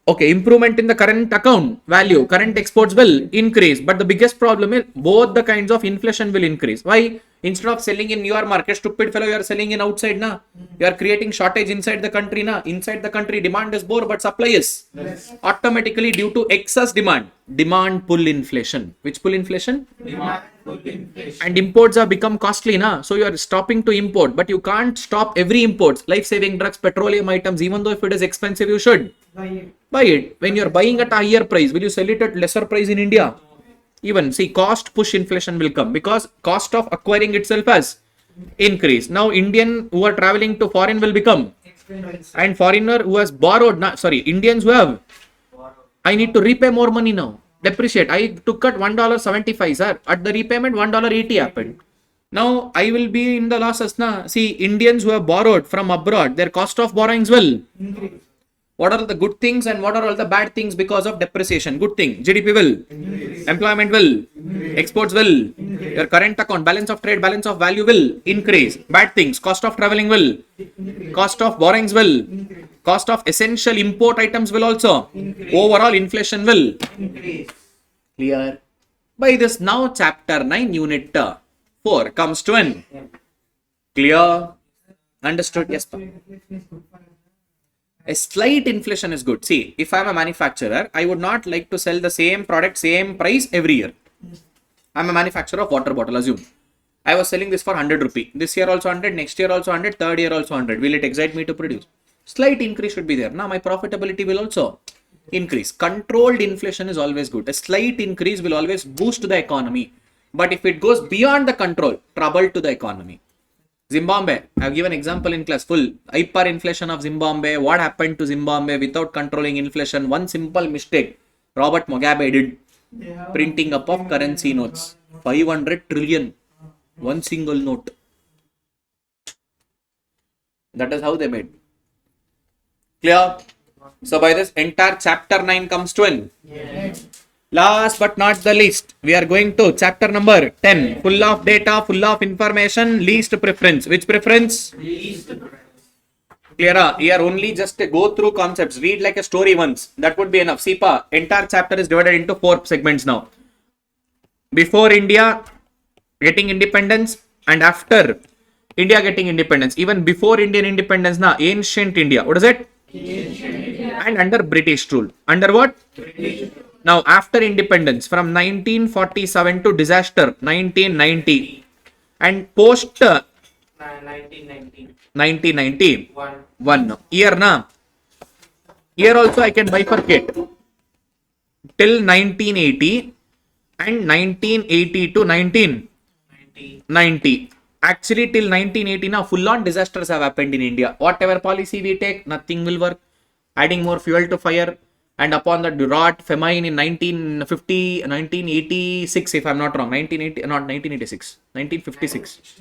improvement in the current account value. Current exports will increase. But the biggest problem is both the kinds of inflation will increase. Why? Instead of selling in your market, stupid fellow, you are selling in outside, na? You are creating shortage inside the country, na? Inside the country, demand is more, but supply is less. Automatically due to excess demand. Demand pull inflation. Which pull inflation? Demand pull inflation. And imports have become costly, na? So you are stopping to import, but you can't stop every imports. Life-saving drugs, petroleum items, even though if it is expensive, you should buy it. When you are buying at a higher price, will you sell it at lesser price in India? Even see, cost push inflation will come because cost of acquiring itself has increased. Now Indian who are traveling to foreign will become and foreigner who has borrowed, Indians who have, I need to repay more money now. Depreciate. I took at $1.75, sir. At the repayment, $1.80 happened. Now I will be in the losses. Na? See, Indians who have borrowed from abroad, their cost of borrowings will increase. What are the good things and what are all the bad things because of depreciation? Good thing, GDP will increase. Employment will increase. Exports will increase. Your current account, balance of trade, balance of value will increase. Bad things, cost of traveling will increase. Cost of borrowings will increase. Cost of essential import items will also increase. Overall inflation will increase. Clear? By this now chapter 9 unit 4 comes to an clear? Understood? Yes, pa. A slight inflation is good. See, if I am a manufacturer, I would not like to sell the same product, same price every year. I am a manufacturer of water bottle, assume. I was selling this for 100 rupee. This year also 100, next year also 100, third year also 100. Will it excite me to produce? Slight increase should be there. Now my profitability will also increase. Controlled inflation is always good. A slight increase will always boost the economy. But if it goes beyond the control, trouble to the economy. Zimbabwe, I have given example in class, full hyperinflation of Zimbabwe. What happened to Zimbabwe without controlling inflation? One simple mistake Robert Mugabe did. Printing up of currency notes. 500 trillion. One single note. That is how they made. Clear? So by this entire chapter 9 comes to an end. Last but not the least, we are going to chapter number 10. Full of data, full of information, least preference. Which preference? Least preference. Clear? Here only just go through concepts. Read like a story once. That would be enough. See, pa, entire chapter is divided into 4 segments now. Before India getting independence and after India getting independence. Even before Indian independence, na, ancient India. What is it? Ancient India. And under British rule. Under what? British rule. Now, after independence, from 1947 to disaster, 1990, and post 1991 year, na? Here also I can bifurcate till 1980 and 1980 to 1990. Actually, till 1980, now full-on disasters have happened in India. Whatever policy we take, nothing will work. Adding more fuel to fire. and upon that wrought famine in 1986, if I'm not wrong, 1980, not 1986, 1956.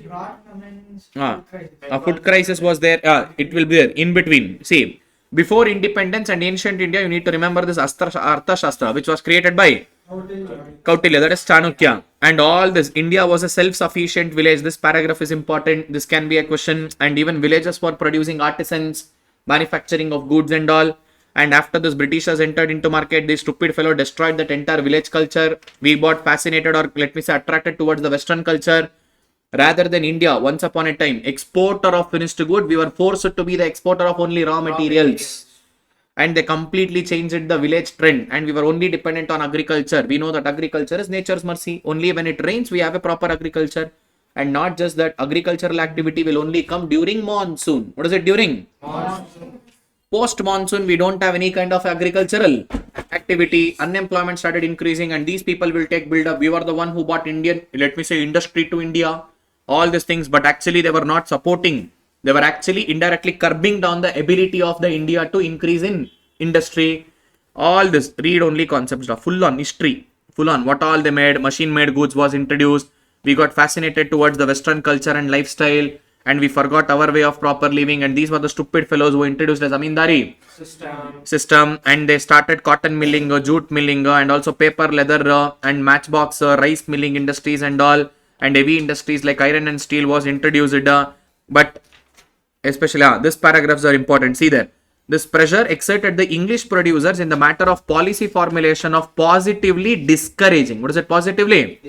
A food crisis was there. It will be there in between. See, before independence and ancient India, you need to remember this Arthashastra, which was created by Kautilya, that is Chanukya. And all this, India was a self-sufficient village. This paragraph is important. This can be a question. And even villages were producing artisans, manufacturing of goods and all. And after this, Britishers entered into market. This stupid fellow destroyed that entire village culture. We got fascinated, or let me say attracted towards the Western culture. Rather than India, once upon a time, exporter of finished good, we were forced to be the exporter of only raw materials. And they completely changed the village trend, and we were only dependent on agriculture. We know that agriculture is nature's mercy. Only when it rains, we have a proper agriculture. And not just that, agricultural activity will only come during monsoon. What is it during? Monsoon. Post monsoon, we don't have any kind of agricultural activity. Unemployment started increasing, and these people will take build up. We were the one who bought Indian, let me say, industry to India, all these things, but actually they were not supporting. They were actually indirectly curbing down the ability of the India to increase in industry. All this, read only concepts, full on history, full on what all they made. Machine made goods was introduced. We got fascinated towards the Western culture and lifestyle, and we forgot our way of proper living. And these were the stupid fellows who introduced the zamindari system, and they started cotton milling, jute milling, and also paper, leather, and matchbox, rice milling industries and all. And heavy industries like iron and steel was introduced. But especially, these paragraphs are important. See there. This pressure exerted the English producers in the matter of policy formulation of positively discouraging. What is it? Positively?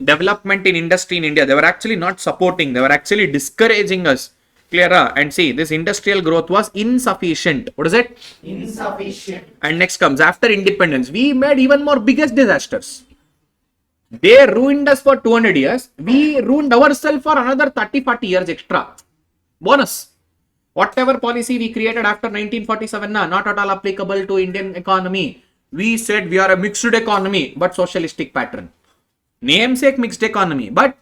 Development in industry in India. They were actually not supporting. They were actually discouraging us. Clear? And see, this industrial growth was insufficient. What is it? Insufficient. And next comes, after independence, we made even more biggest disasters. They ruined us for 200 years. We ruined ourselves for another 30-40 years extra. Bonus. Whatever policy we created after 1947, not at all applicable to Indian economy. We said we are a mixed economy, but socialistic pattern. Namesake mixed economy, but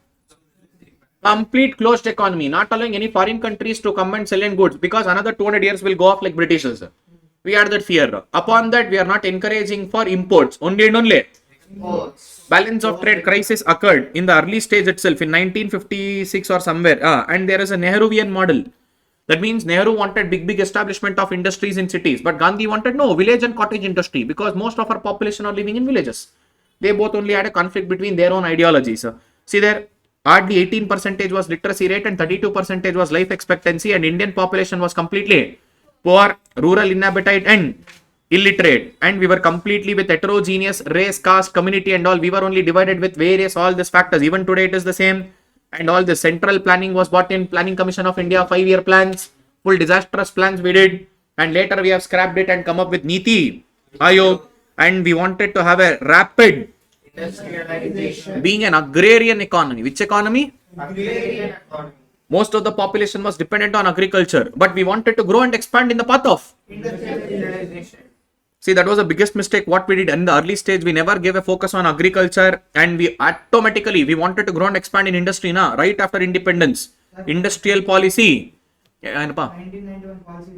complete closed economy, not allowing any foreign countries to come and sell in goods, because another 200 years will go off like Britishers. We had that fear. Upon that, we are not encouraging for imports, only and only. Balance of trade crisis occurred in the early stage itself in 1956 or somewhere. And there is a Nehruvian model. That means Nehru wanted big establishment of industries in cities, but Gandhi wanted no village and cottage industry, because most of our population are living in villages. They both only had a conflict between their own ideologies. See there, hardly 18% was literacy rate and 32% was life expectancy, and Indian population was completely poor, rural, inhabited and illiterate, and we were completely with heterogeneous race, caste, community and all. We were only divided with various all these factors. Even today it is the same. And all the central planning was brought in, Planning Commission of India, 5-year plans, full disastrous plans we did. And later we have scrapped it and come up with Niti Ayog. And we wanted to have a rapid industrialization, being an agrarian economy. Which economy? Agrarian economy. Most of the population was dependent on agriculture, but we wanted to grow and expand in the path of industrialization. See, that was the biggest mistake what we did in the early stage. We never gave a focus on agriculture, and we wanted to grow and expand in industry right after independence. Industrial policy. 1991 policy.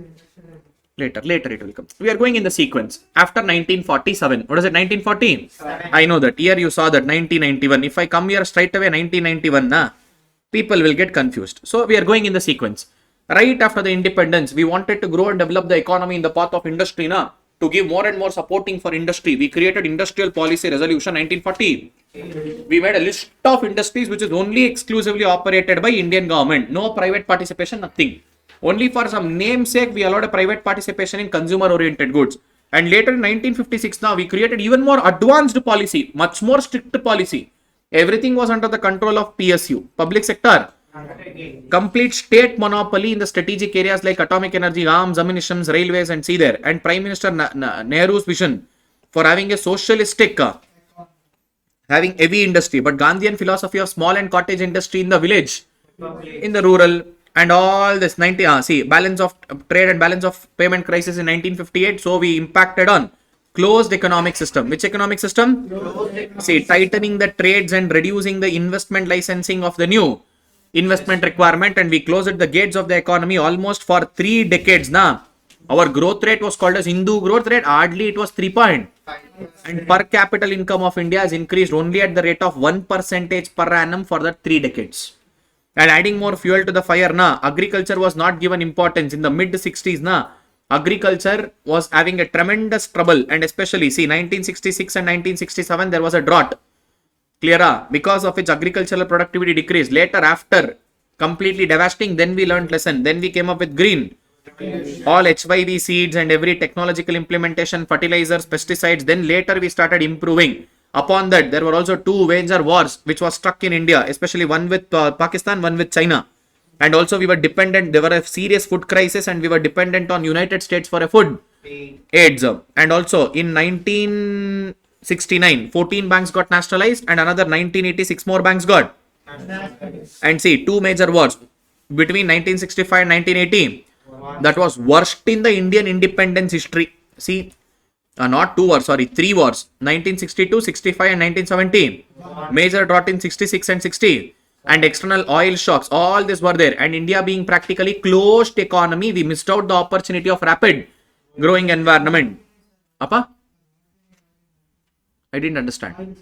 Later it will come. We are going in the sequence. After 1947. What is it? 1940? I know that. Here you saw that 1991. If I come here straight away 1991, people will get confused. So we are going in the sequence. Right after the independence, we wanted to grow and develop the economy in the path of industry. To give more and more supporting for industry, we created Industrial Policy Resolution 1940. We made a list of industries which is only exclusively operated by Indian government. No private participation, nothing. Only for some namesake, we allowed a private participation in consumer-oriented goods. And later in 1956, we created even more advanced policy, much more strict policy. Everything was under the control of PSU, public sector. Complete state monopoly in the strategic areas like atomic energy, arms, ammunition, railways, and see there. And Prime Minister Nehru's vision for having a socialistic, having heavy industry, but Gandhian philosophy of small and cottage industry in the village, in the rural, and all this balance of trade and balance of payment crisis in 1958. So we impacted on closed economic system. Which economic system? Tightening the trades and reducing the investment licensing of the new investment requirement, and we closed the gates of the economy almost for 3 decades. Our growth rate was called as Hindu growth rate. Hardly it was 3 point. And per capita income of India has increased only at the rate of 1% per annum for the 3 decades. And adding more fuel to the fire, agriculture was not given importance in the mid 60s. Agriculture was having a tremendous trouble, and especially 1966 and 1967 there was a drought. Clear? Because of which agricultural productivity decreased. Later, after completely devastating, then we learned lesson. Then we came up with green. All HYV seeds and every technological implementation, fertilizers, pesticides. Then later we started improving. Upon that, there were also 2 major wars which was struck in India, especially one with Pakistan, one with China. And also we were dependent, there were a serious food crisis and we were dependent on United States for a food AIDS. And also in 1969, 14 banks got nationalized and another 1986 more banks got. And see, 2 major wars between 1965 and 1980. That was worst in the Indian independence history. See, not 2 wars, sorry, 3 wars. 1962, 65 and 1970. Major drought in 66 and 60. And external oil shocks. All this were there. And India being practically closed economy, we missed out the opportunity of rapid growing environment. Appa? I didn't understand.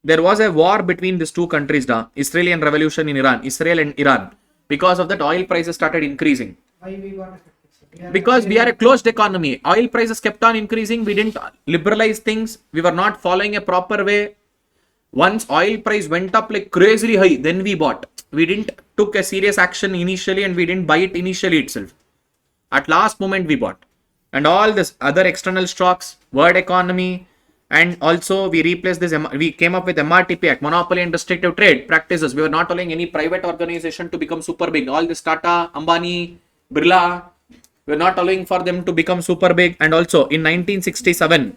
There was a war between these 2 countries, Israeli and revolution in Iran. Israel and Iran. Because of that, oil prices started increasing. Why we got affected? Because we are a closed economy. Oil prices kept on increasing. We didn't liberalize things. We were not following a proper way. Once oil price went up like crazily high, then we bought. We didn't took a serious action initially and we didn't buy it initially itself. At last moment we bought. And all this other external shocks, world economy, and also we replaced this, we came up with MRTP Act, Monopoly and Restrictive Trade Practices. We were not allowing any private organization to become super big. All this Tata, Ambani, Birla, we were not allowing for them to become super big. And also in 1967,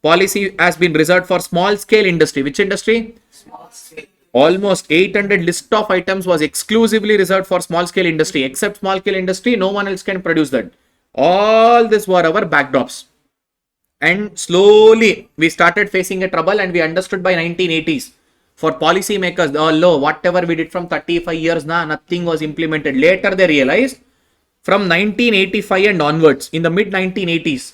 policy has been reserved for small scale industry. Which industry? Small scale. Almost 800 list of items was exclusively reserved for small scale industry. Except small scale industry, no one else can produce that. All this were our backdrops. And slowly we started facing a trouble and we understood by 1980s. For policy makers, whatever we did from 35 years, nothing was implemented. Later they realized from 1985 and onwards, in the mid 1980s,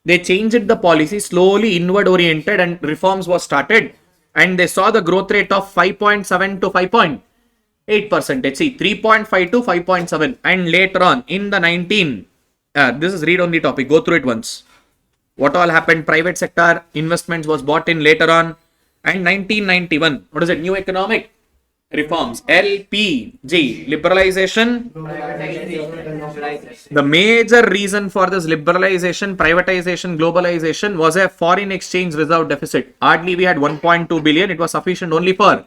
they changed the policy slowly inward oriented and reforms was started. And they saw the growth rate of 5.7 to 5.8%. See, 3.5 to 5.7. And later on in the this is read only topic. Go through it once. What all happened? Private sector investments was bought in later on. And 1991, what is it? New economic reforms. LPG, liberalization. The major reason for this liberalization, privatization, globalization was a foreign exchange reserve deficit. Hardly we had 1.2 billion. It was sufficient only for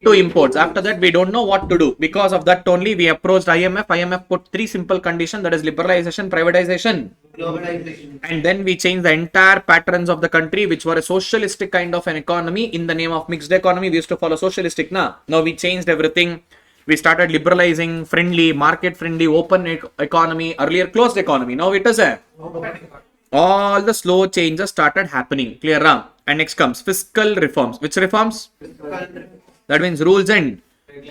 2 imports. After that, we don't know what to do. Because of that only, we approached IMF. IMF put 3 simple conditions, that is liberalization, privatization, globalization. And then we changed the entire patterns of the country, which were a socialistic kind of an economy. In the name of mixed economy, we used to follow socialistic. Now we changed everything. We started liberalizing, friendly, market friendly, open economy. Earlier closed economy. Now it is a all the slow changes started happening. Clear? And next comes fiscal reforms. Which reforms? That means rules and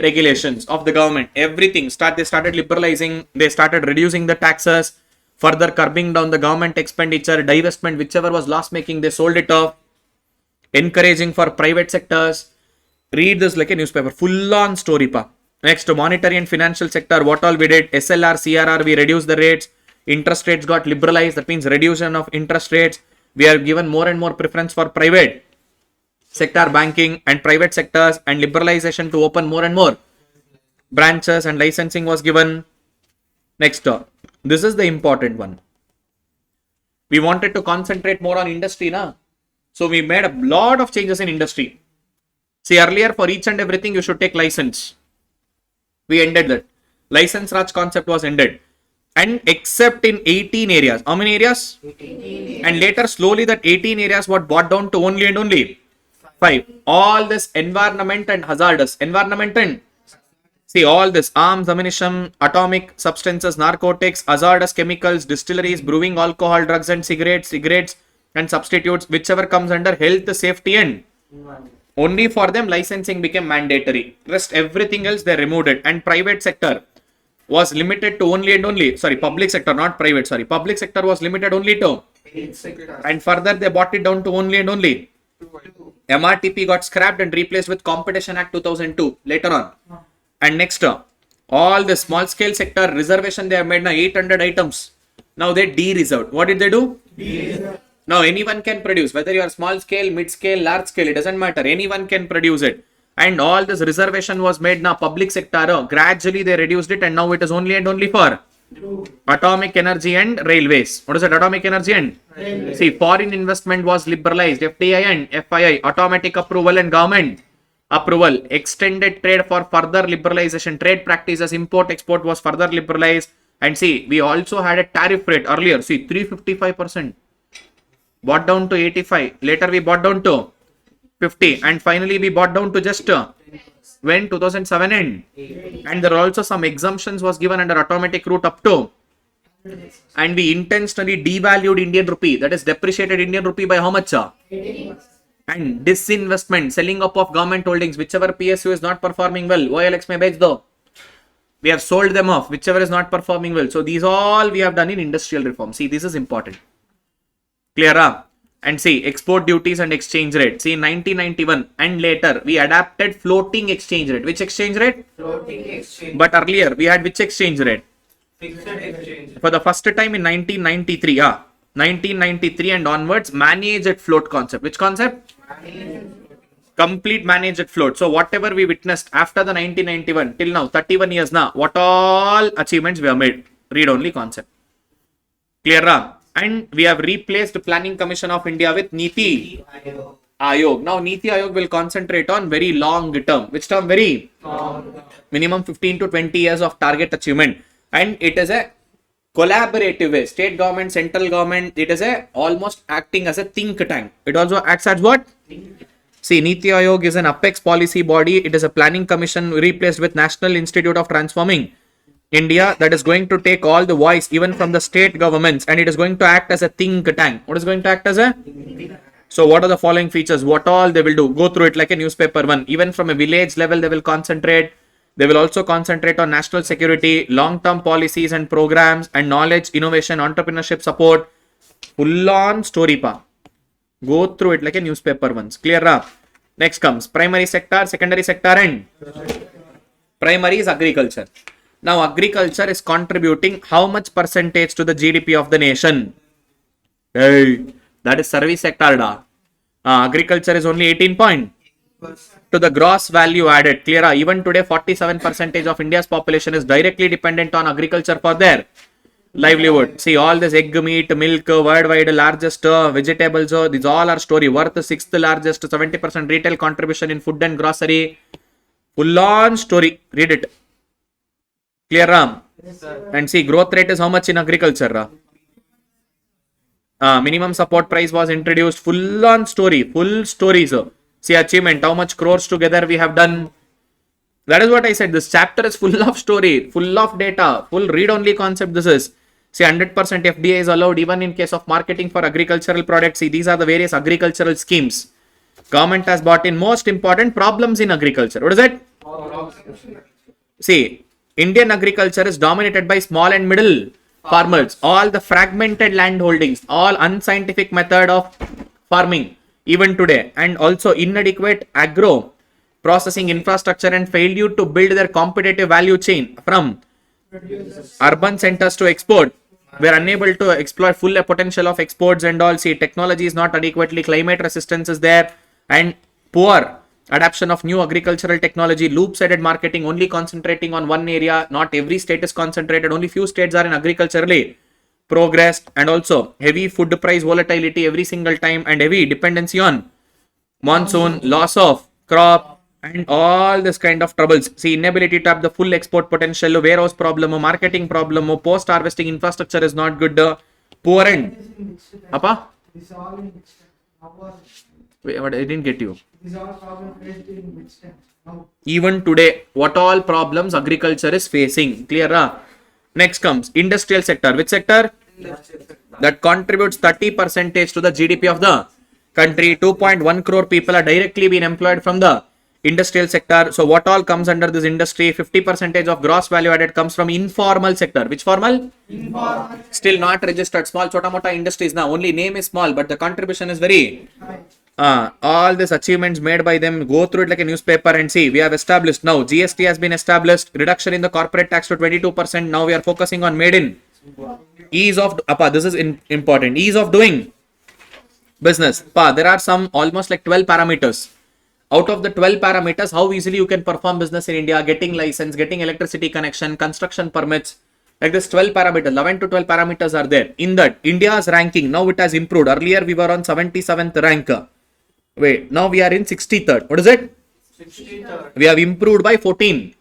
regulations of the government. Everything they started liberalizing. They started reducing the taxes, further curbing down the government expenditure, divestment, whichever was loss making, they sold it off. Encouraging for private sectors. Read this like a newspaper. Full on story pa. Next, monetary and financial sector. What all we did? SLR, CRR, we reduced the rates. Interest rates got liberalized. That means reduction of interest rates. We are given more and more preference for private sector banking and private sectors, and liberalization to open more and more branches, and licensing was given. Next, this is the important one. We wanted to concentrate more on industry now. So we made a lot of changes in industry. See, earlier for each and everything you should take license. We ended that. License Raj concept was ended. And except in 18 areas. How many areas? 18. And later slowly that 18 areas were brought down to only and only 5. All this environment and hazardous. Environment and see all this arms, ammunition, atomic substances, narcotics, hazardous chemicals, distilleries, brewing, alcohol, drugs and cigarettes and substitutes, whichever comes under health, safety and only for them licensing became mandatory. Rest everything else they removed it. And private sector. was limited to only and only, sorry, public sector, not private, sorry, public sector was limited only to, and further they brought it down to only and only. MRTP got scrapped and replaced with Competition Act 2002 later on. And next, all the small scale sector reservation they have made now 800 items. Now they de-reserved. What did they do? Now anyone can produce, whether you are small scale, mid scale, large scale, it doesn't matter. Anyone can produce it. And all this reservation was made now public sector. Gradually they reduced it and now it is only and only for atomic energy and railways. What is it? Atomic energy and railways. See, foreign investment was liberalized. FDI and FII, automatic approval and government approval. Extended trade for further liberalization. Trade practices, import, export was further liberalized. And see, we also had a tariff rate earlier. See, 355%. Bought down to 85. Later we bought down to 50. And finally we bought down to just when 2007 and there are also some exemptions was given under automatic route up to, and we intentionally devalued Indian rupee, that is depreciated Indian rupee by how much? 80%. And disinvestment, selling up of government holdings, whichever PSU is not performing well, OLX may bech do. We have sold them off, whichever is not performing well. So these all we have done in industrial reform. See, this is important. Clear? And see, export duties and exchange rate. See, in 1991 and later, we adapted floating exchange rate. Which exchange rate? Floating exchange. But earlier, we had which exchange rate? Fixed exchange. For the first time in 1993, 1993 and onwards, manage at float concept. Which concept? Complete manage at float. So, whatever we witnessed after the 1991 till now, 31 years now, what all achievements we have made? Read only concept. Clear? And we have replaced Planning Commission of India with Niti Ayog. Now, Niti Ayog will concentrate on very long term. Which term? Very long. Minimum 15 to 20 years of target achievement. And it is a collaborative way. State government, central government, it is a almost acting as a think tank. It also acts as what? See, Niti Ayog is an apex policy body. It is a planning commission replaced with National Institute of Transforming India, that is going to take all the voice even from the state governments, and it is going to act as a think tank. What is going to act as a? So what are the following features? What all they will do? Go through it like a newspaper one. Even from a village level, they will concentrate. They will also concentrate on national security, long-term policies and programs, and knowledge, innovation, entrepreneurship support. Full on story pa. Go through it like a newspaper ones. Clear? Next comes primary sector, secondary sector, and primary is agriculture. Now, agriculture is contributing how much percentage to the GDP of the nation? Hey, that is service sector. Agriculture is only 18 point. To the gross value added. Clear? Even today, 47% of India's population is directly dependent on agriculture for their livelihood. See, all this egg, meat, milk, worldwide largest vegetables, these all are story. Worth 6th largest, 70% retail contribution in food and grocery. Full on story. Read it. Clear, Ram? Yes, sir. And see, growth rate is how much in agriculture? Minimum support price was introduced. Full on story. Full stories. See, achievement. How much crores together we have done. That is what I said. This chapter is full of story, full of data, full read-only concept. This is. See, 100% FDI is allowed even in case of marketing for agricultural products. See, these are the various agricultural schemes. Government has brought in most important problems in agriculture. What is it? See, Indian agriculture is dominated by small and middle farmers. All the fragmented land holdings, all unscientific method of farming even today, and also inadequate agro processing infrastructure and failure to build their competitive value chain from urban centers to export. We are unable to exploit full potential of exports and all. See, technology is not adequately, climate resistance is there, and poor adoption of new agricultural technology, loop-sided marketing, only concentrating on one area. Not every state is concentrated. Only few states are in agriculturally progressed, and also heavy food price volatility every single time, and heavy dependency on monsoon, loss of crop, and all this kind of troubles. See, inability to have the full export potential, warehouse problem, marketing problem, post-harvesting infrastructure is not good, poor end. Appa? This all in which time? Wait, what? I didn't get you. These all problems faced in which time? Now, Even today, what all problems agriculture is facing. Clear? Next comes industrial sector. Which sector? That contributes 30% to the GDP of the country. 2.1 crore people are directly being employed from the Industrial sector. So what all comes under this industry? 50% of gross value added comes from informal sector. Which formal? Informal. Still not registered. Small chota mota industries now. Only name is small, but the contribution is very. All these achievements made by them, go through it like a newspaper and see. We have established now. GST has been established. Reduction in the corporate tax to 22%. Now we are focusing on made in. Ease of. This is important. Ease of doing business. There are some almost like 12 parameters. Out of the 12 parameters, how easily you can perform business in India, getting license, getting electricity connection, construction permits, like this 12 parameters, 11 to 12 parameters are there. In that, India's ranking, now it has improved. Earlier, we were on 77th rank. Wait, now we are in 63rd. What is it? 63rd. We have improved by 14.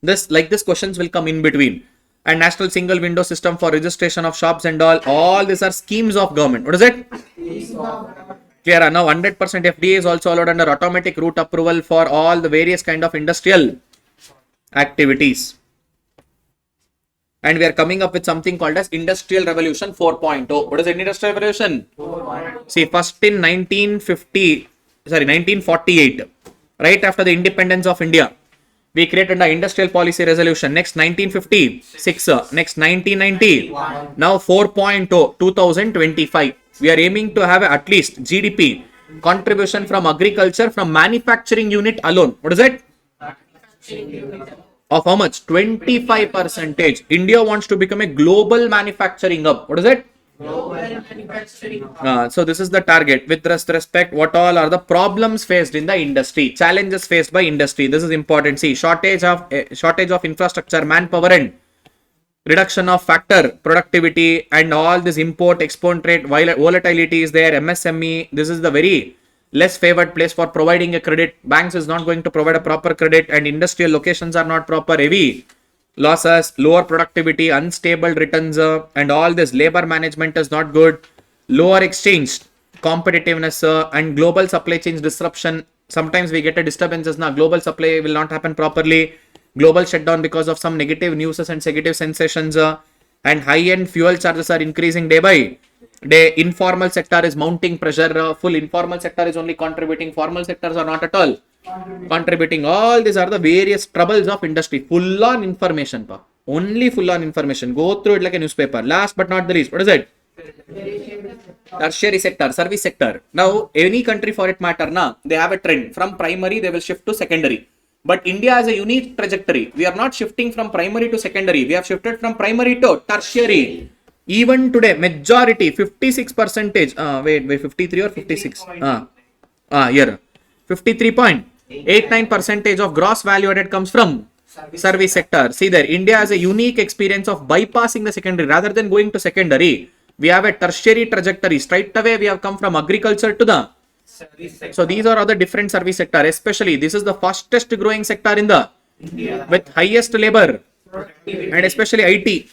This questions will come in between. And National Single Window System for registration of shops and all these are schemes of government. What is it? Clear. Now 100% FDA is also allowed under automatic route approval for all the various kind of industrial activities. And we are coming up with something called as Industrial Revolution 4.0. What is Industrial Revolution? 4.0. See, first in 1948, right after the independence of India, we created the Industrial Policy Resolution. Next 1956, next 1990, now 4.0, 2025. We are aiming to have at least GDP contribution from agriculture, from manufacturing unit alone. What is it? Of how much? 25%. India wants to become a global manufacturing hub. What is it? Global manufacturing. So this is the target. With respect, what all are the problems faced in the industry? Challenges faced by industry. This is important. See, shortage of infrastructure, manpower, and reduction of factor productivity, and all this import export rate volatility is there. MSME, this is the very less favored place for providing a credit. Banks is not going to provide a proper credit, and industrial locations are not proper. Heavy losses, lower productivity, unstable returns, and all this labor management is not good. Lower exchange competitiveness, and global supply chain disruption. Sometimes we get a disturbances now. Global supply will not happen properly. Global shutdown because of some negative news and negative sensations, and high-end fuel charges are increasing day by day. Informal sector is mounting pressure. Full informal sector is only contributing. Formal sectors are not at all contributing. All these are the various troubles of industry. Full on information, only full on information. Go through it like a newspaper. Last but not the least, what is it? Tertiary sector, service sector. Now, any country for it matter, they have a trend. From primary, they will shift to secondary. But India has a unique trajectory. We are not shifting from primary to secondary. We have shifted from primary to tertiary. Even today, majority, 56%. Wait, 53 or 56? Here. 53.89% of gross value added comes from service sector. See there, India has a unique experience of bypassing the secondary. Rather than going to secondary, we have a tertiary trajectory. Straight away, we have come from agriculture to the. So these are other different service sector. Especially, this is the fastest growing sector in the India, with highest labor, and especially IT.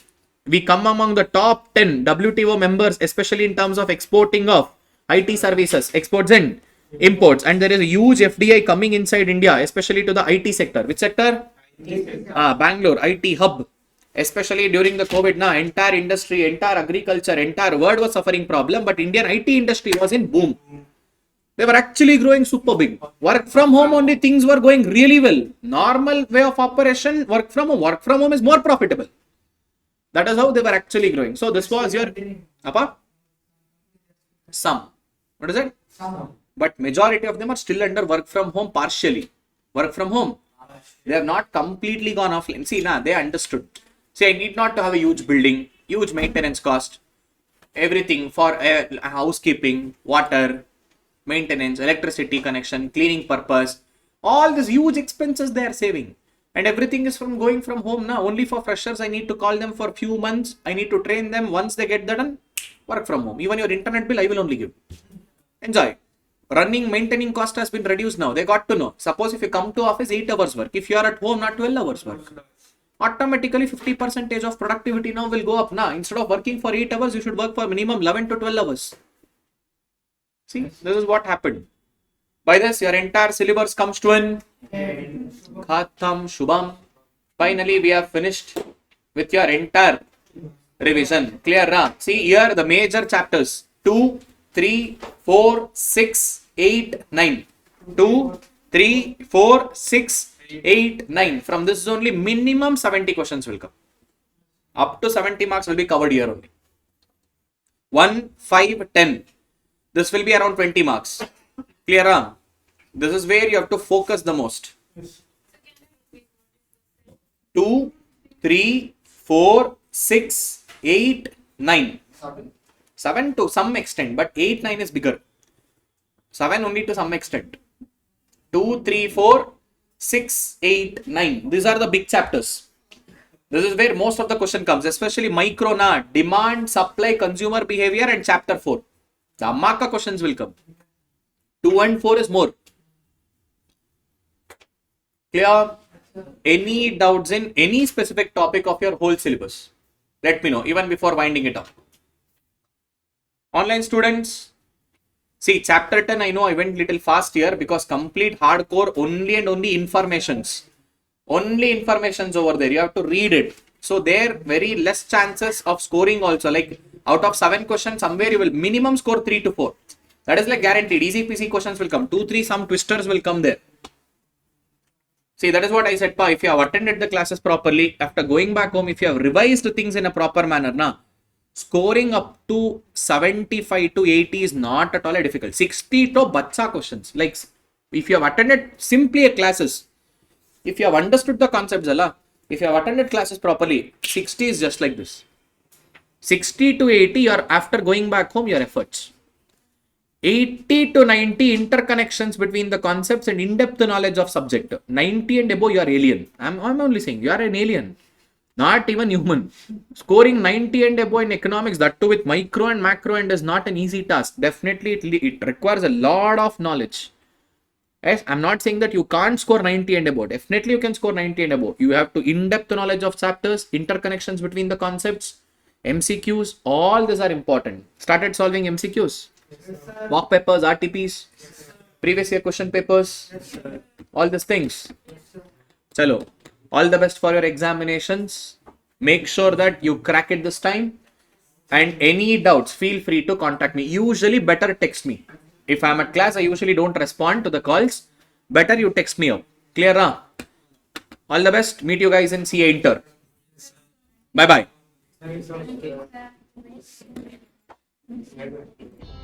We come among the top 10 WTO members, especially in terms of exporting of IT services, exports and imports. And there is a huge FDI coming inside India, especially to the IT sector. Which sector? Bangalore, IT hub. Especially during the COVID, entire industry, entire agriculture, entire world was suffering problem, but Indian IT industry was in boom. They were actually growing super big. Work from home only, things were going really well. Normal way of operation, work from home. Work from home is more profitable. That is how they were actually growing. So this was your some. What is it? Some. But majority of them are still under work from home partially. Work from home. They have not completely gone offline. See, they understood. See, I need not to have a huge building, huge maintenance cost, everything for housekeeping, water, maintenance, electricity connection, cleaning purpose. All these huge expenses they are saving. And everything is from going from home now. Only for freshers, I need to call them for a few months. I need to train them. Once they get that done, work from home. Even your internet bill, I will only give. Enjoy. Maintaining cost has been reduced now. They got to know. Suppose if you come to office, 8 hours work. If you are at home, not 12 hours work. Automatically 50% of productivity now will go up. Instead of working for 8 hours, you should work for minimum 11 to 12 hours. See, this is what happened. By this, your entire syllabus comes to an end. Khatam Shubham. Finally, we have finished with your entire revision. Clear, See here the major chapters. 2, 3, 4, 6, 8, 9. 2, 3, 4, 6, 8, 9. From this only minimum 70 questions will come. Up to 70 marks will be covered here only. 1, 5, 10. This will be around 20 marks. Clear? Huh? This is where you have to focus the most. 2, 3, 4, 6, 8, 9. 7 to some extent, but 8, 9 is bigger. 7 only to some extent. 2, 3, 4, 6, 8, 9. These are the big chapters. This is where most of the question comes, especially micro na, demand, supply, consumer behavior and chapter 4. The Ammaka questions will come. 2 and 4 is more. Clear? Any doubts in any specific topic of your whole syllabus? Let me know, even before winding it up. Online students, see chapter 10, I know I went little fast here because complete hardcore only and only informations. Only informations over there. You have to read it. So there very less chances of scoring also. Like out of 7 questions, somewhere you will minimum score 3 to 4. That is like guaranteed. Easy peasy questions will come. 2, 3, some twisters will come there. See, that is what I said, pa. If you have attended the classes properly, after going back home, if you have revised things in a proper manner, na, scoring up to 75 to 80 is not at all a difficult. 60 to bacha questions. Like if you have attended simply classes, if you have understood the concepts, if you have attended classes properly, 60 is just like this. 60 to 80, your after going back home, your efforts. 80 to 90 interconnections between the concepts and in-depth knowledge of subject. 90 and above, you are alien. I'm only saying you are an alien, not even human. Scoring 90 and above in economics, that too with micro and macro end, is not an easy task. Definitely, it requires a lot of knowledge. Yes, I'm not saying that you can't score 90 and above. Definitely, you can score 90 and above. You have to in-depth knowledge of chapters, interconnections between the concepts, MCQs. All these are important. Started solving MCQs. Mock papers, RTPs, previous year question papers, all these things. Chalo, all the best for your examinations. Make sure that you crack it this time. And any doubts, feel free to contact me. Usually better text me. If I'm at class, I usually don't respond to the calls. Better you text me up. Clear? Huh? All the best. Meet you guys in CA Inter. Bye-bye. Thank you so much.